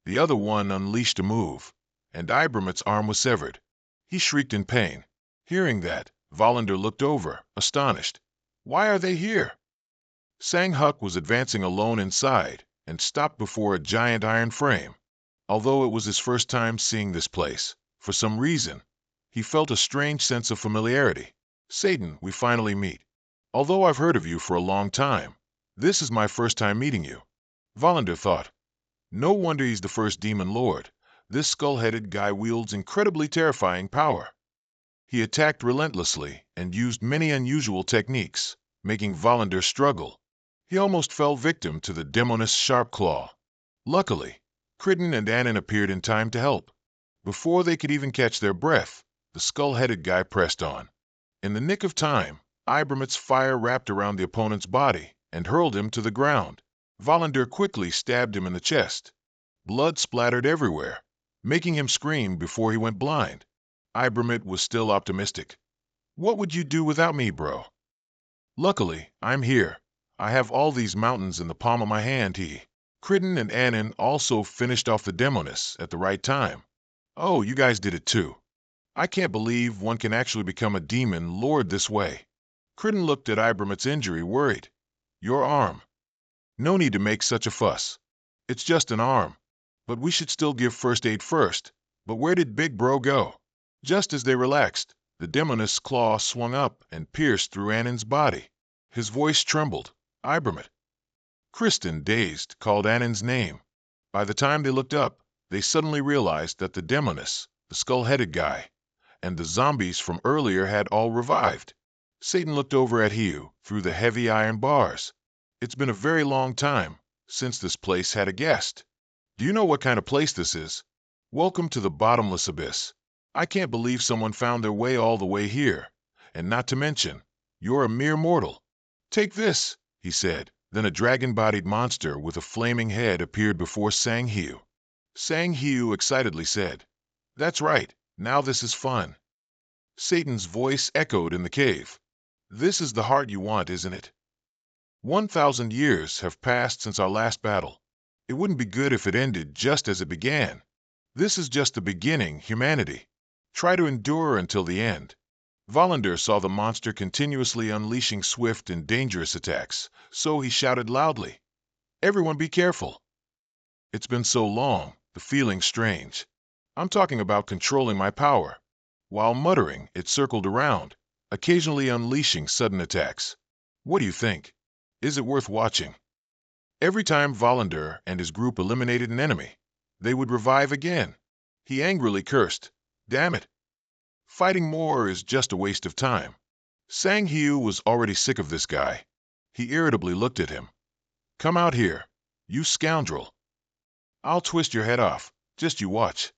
The other one unleashed a move, and Ibermit's arm was severed. He shrieked in pain. Hearing that, Volander looked over, astonished. Why are they here? Sang Huk was advancing alone inside, and stopped before a giant iron frame. Although it was his first time seeing this place, for some reason, he felt a strange sense of familiarity. Satan, we finally meet. Although I've heard of you for a long time, this is my first time meeting you. Volander thought. No wonder he's the first demon lord. This skull-headed guy wields incredibly terrifying power. He attacked relentlessly and used many unusual techniques, making Volander struggle. He almost fell victim to the demoness sharp claw. Luckily, Cridden and Anon appeared in time to help. Before they could even catch their breath, the skull-headed guy pressed on. In the nick of time, Ibermit's fire wrapped around the opponent's body and hurled him to the ground. Volander quickly stabbed him in the chest. Blood splattered everywhere, making him scream before he went blind. Ibermit was still optimistic. What would you do without me, bro? Luckily, I'm here. I have all these mountains in the palm of my hand, Cridden and Anon also finished off the demoness at the right time. Oh, you guys did it too. I can't believe one can actually become a demon lord this way. Cridden looked at Ibermit's injury, worried. Your arm. No need to make such a fuss. It's just an arm. But we should still give first aid first. But where did Big Bro go? Just as they relaxed, the demoness claw swung up and pierced through Anon's body. His voice trembled. Ibermit. Kristen, dazed, called Anon's name. By the time they looked up, they suddenly realized that the demoness, the skull-headed guy, and the zombies from earlier had all revived. Satan looked over at Hiu through the heavy iron bars. It's been a very long time since this place had a guest. Do you know what kind of place this is? Welcome to the bottomless abyss. I can't believe someone found their way all the way here. And not to mention, you're a mere mortal. Take this, he said. Then a dragon-bodied monster with a flaming head appeared before Sang Hiu. Sang Hiu excitedly said, That's right, now this is fun. Satan's voice echoed in the cave. This is the heart you want, isn't it? 1,000 years have passed since our last battle. It wouldn't be good if it ended just as it began. This is just the beginning, humanity. Try to endure until the end. Volander saw the monster continuously unleashing swift and dangerous attacks, so he shouted loudly, "Everyone be careful." It's been so long, the feeling's strange. I'm talking about controlling my power. While muttering, it circled around, occasionally unleashing sudden attacks. What do you think? Is it worth watching? Every time Volander and his group eliminated an enemy, they would revive again. He angrily cursed, "Damn it! Fighting more is just a waste of time." Sang Hiu was already sick of this guy. He irritably looked at him. "Come out here, you scoundrel. I'll twist your head off, just you watch."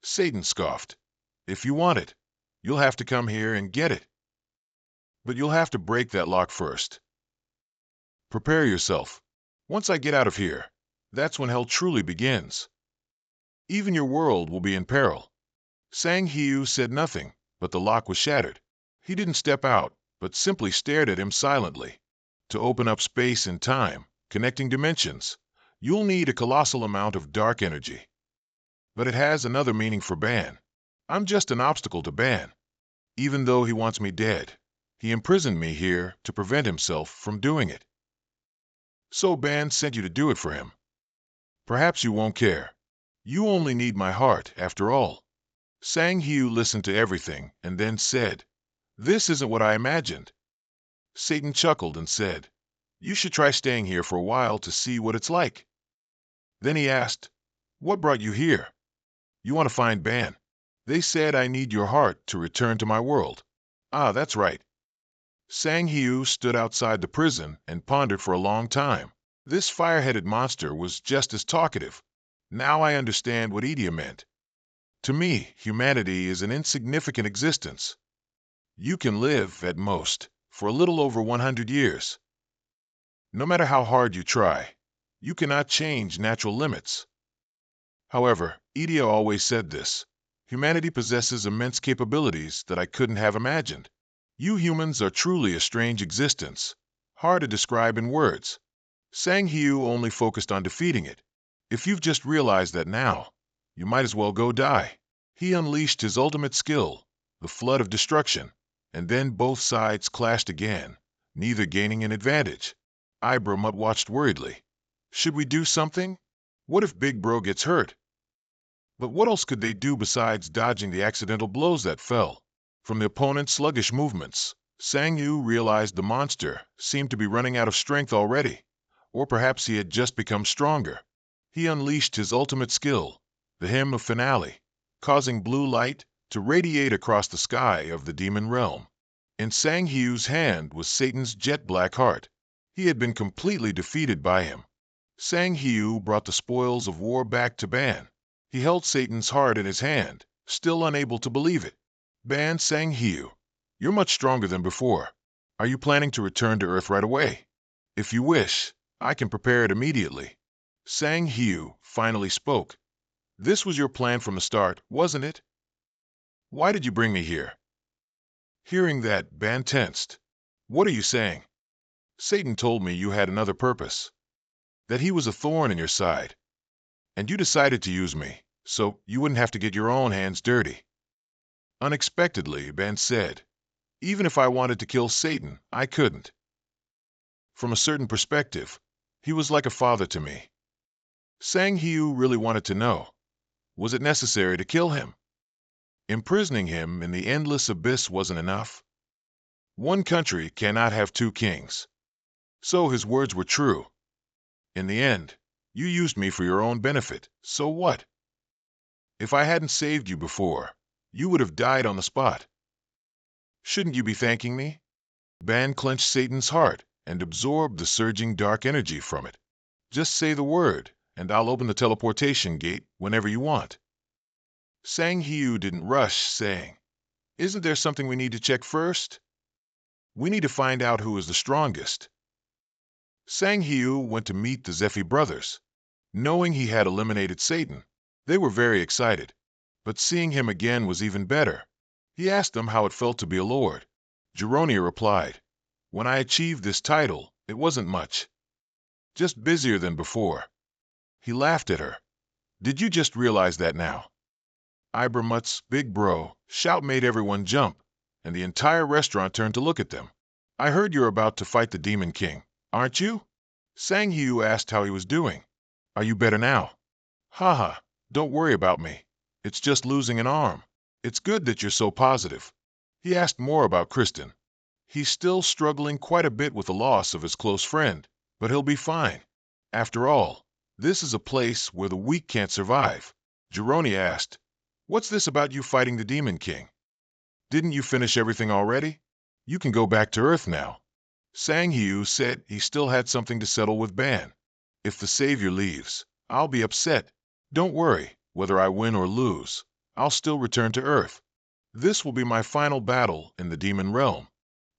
Satan scoffed. "If you want it, you'll have to come here and get it. But you'll have to break that lock first. Prepare yourself. Once I get out of here, that's when hell truly begins. Even your world will be in peril." Sang Hiu said nothing, but the lock was shattered. He didn't step out, but simply stared at him silently. To open up space and time, connecting dimensions, you'll need a colossal amount of dark energy. But it has another meaning for Ban. I'm just an obstacle to Ban. Even though he wants me dead, he imprisoned me here to prevent himself from doing it. So Ban sent you to do it for him. Perhaps you won't care. You only need my heart, after all." Sang Hiu listened to everything and then said, "This isn't what I imagined." Satan chuckled and said, "You should try staying here for a while to see what it's like." Then he asked, "What brought you here?" "You want to find Ban. They said I need your heart to return to my world." "Ah, that's right." Sang Hiu stood outside the prison and pondered for a long time. This fire-headed monster was just as talkative. Now I understand what Idia meant. To me, humanity is an insignificant existence. You can live, at most, for a little over 100 years. No matter how hard you try, you cannot change natural limits. However, Idia always said this: humanity possesses immense capabilities that I couldn't have imagined. You humans are truly a strange existence, hard to describe in words. Sang Hiu only focused on defeating it. If you've just realized that now, you might as well go die. He unleashed his ultimate skill, the flood of destruction, and then both sides clashed again, neither gaining an advantage. Ibramut watched worriedly. "Should we do something? What if Big Bro gets hurt?" But what else could they do besides dodging the accidental blows that fell? From the opponent's sluggish movements, Sang Yu realized the monster seemed to be running out of strength already, or perhaps he had just become stronger. He unleashed his ultimate skill, the Hymn of Finale, causing blue light to radiate across the sky of the demon realm. In Sang Hiu's hand was Satan's jet-black heart. He had been completely defeated by him. Sang Hiu brought the spoils of war back to Ban. He held Satan's heart in his hand, still unable to believe it. "Ban Sang Hiu, you're much stronger than before. Are you planning to return to Earth right away? If you wish, I can prepare it immediately." Sang Hiu finally spoke. "This was your plan from the start, wasn't it? Why did you bring me here?" Hearing that, Ban tensed. "What are you saying?" "Satan told me you had another purpose, that he was a thorn in your side, and you decided to use me, so you wouldn't have to get your own hands dirty." Unexpectedly, Ban said, "Even if I wanted to kill Satan, I couldn't." From a certain perspective, he was like a father to me. Sang Hiu really wanted to know, was it necessary to kill him? Imprisoning him in the endless abyss wasn't enough. One country cannot have two kings. So his words were true. In the end, you used me for your own benefit, so what? If I hadn't saved you before, you would have died on the spot. Shouldn't you be thanking me? Ban clenched Satan's heart and absorbed the surging dark energy from it. "Just say the word, and I'll open the teleportation gate whenever you want." Sang Hiu didn't rush, saying, "Isn't there something we need to check first? We need to find out who is the strongest." Sang Hiu went to meet the Zephi brothers. Knowing he had eliminated Satan, they were very excited. But seeing him again was even better. He asked them how it felt to be a lord. Geronia replied, "When I achieved this title, it wasn't much. Just busier than before." He laughed at her. "Did you just realize that now?" Ibermut's big bro shout made everyone jump, and the entire restaurant turned to look at them. "I heard you're about to fight the Demon King, aren't you?" Sang Hiu asked how he was doing. "Are you better now?" "Haha, don't worry about me. It's just losing an arm. It's good that you're so positive." He asked more about Kristen. He's still struggling quite a bit with the loss of his close friend, but he'll be fine. After all, this is a place where the weak can't survive. Geronia asked, "What's this about you fighting the Demon King? Didn't you finish everything already? You can go back to Earth now." Sang Hiu said he still had something to settle with Ban. "If the Savior leaves, I'll be upset. Don't worry, whether I win or lose, I'll still return to Earth. This will be my final battle in the demon realm.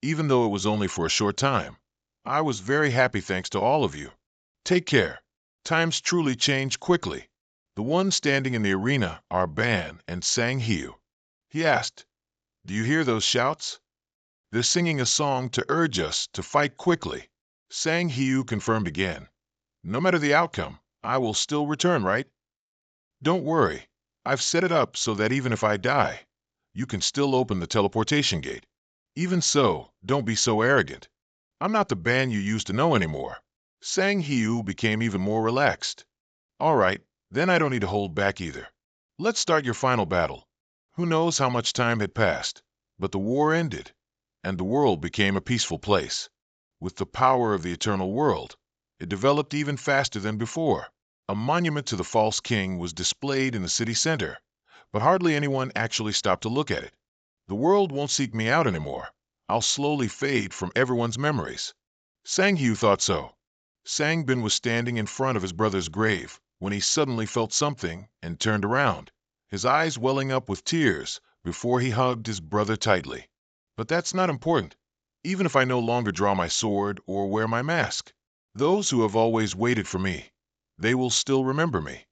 Even though it was only for a short time, I was very happy thanks to all of you. Take care. Times truly change quickly." The ones standing in the arena are Ban and Sang Hiu. He asked, "Do you hear those shouts? They're singing a song to urge us to fight quickly." Sang Hiu confirmed again, "No matter the outcome, I will still return, right? Don't worry, I've set it up so that even if I die, you can still open the teleportation gate. Even so, don't be so arrogant. I'm not the Ban you used to know anymore." Sang Hiu became even more relaxed. "All right, then I don't need to hold back either. Let's start your final battle." Who knows how much time had passed, but the war ended, and the world became a peaceful place. With the power of the eternal world, it developed even faster than before. A monument to the false king was displayed in the city center, but hardly anyone actually stopped to look at it. The world won't seek me out anymore. I'll slowly fade from everyone's memories. Sang Hiu thought so. Sang Bin was standing in front of his brother's grave when he suddenly felt something and turned around, his eyes welling up with tears before he hugged his brother tightly. But that's not important, even if I no longer draw my sword or wear my mask. Those who have always waited for me, they will still remember me.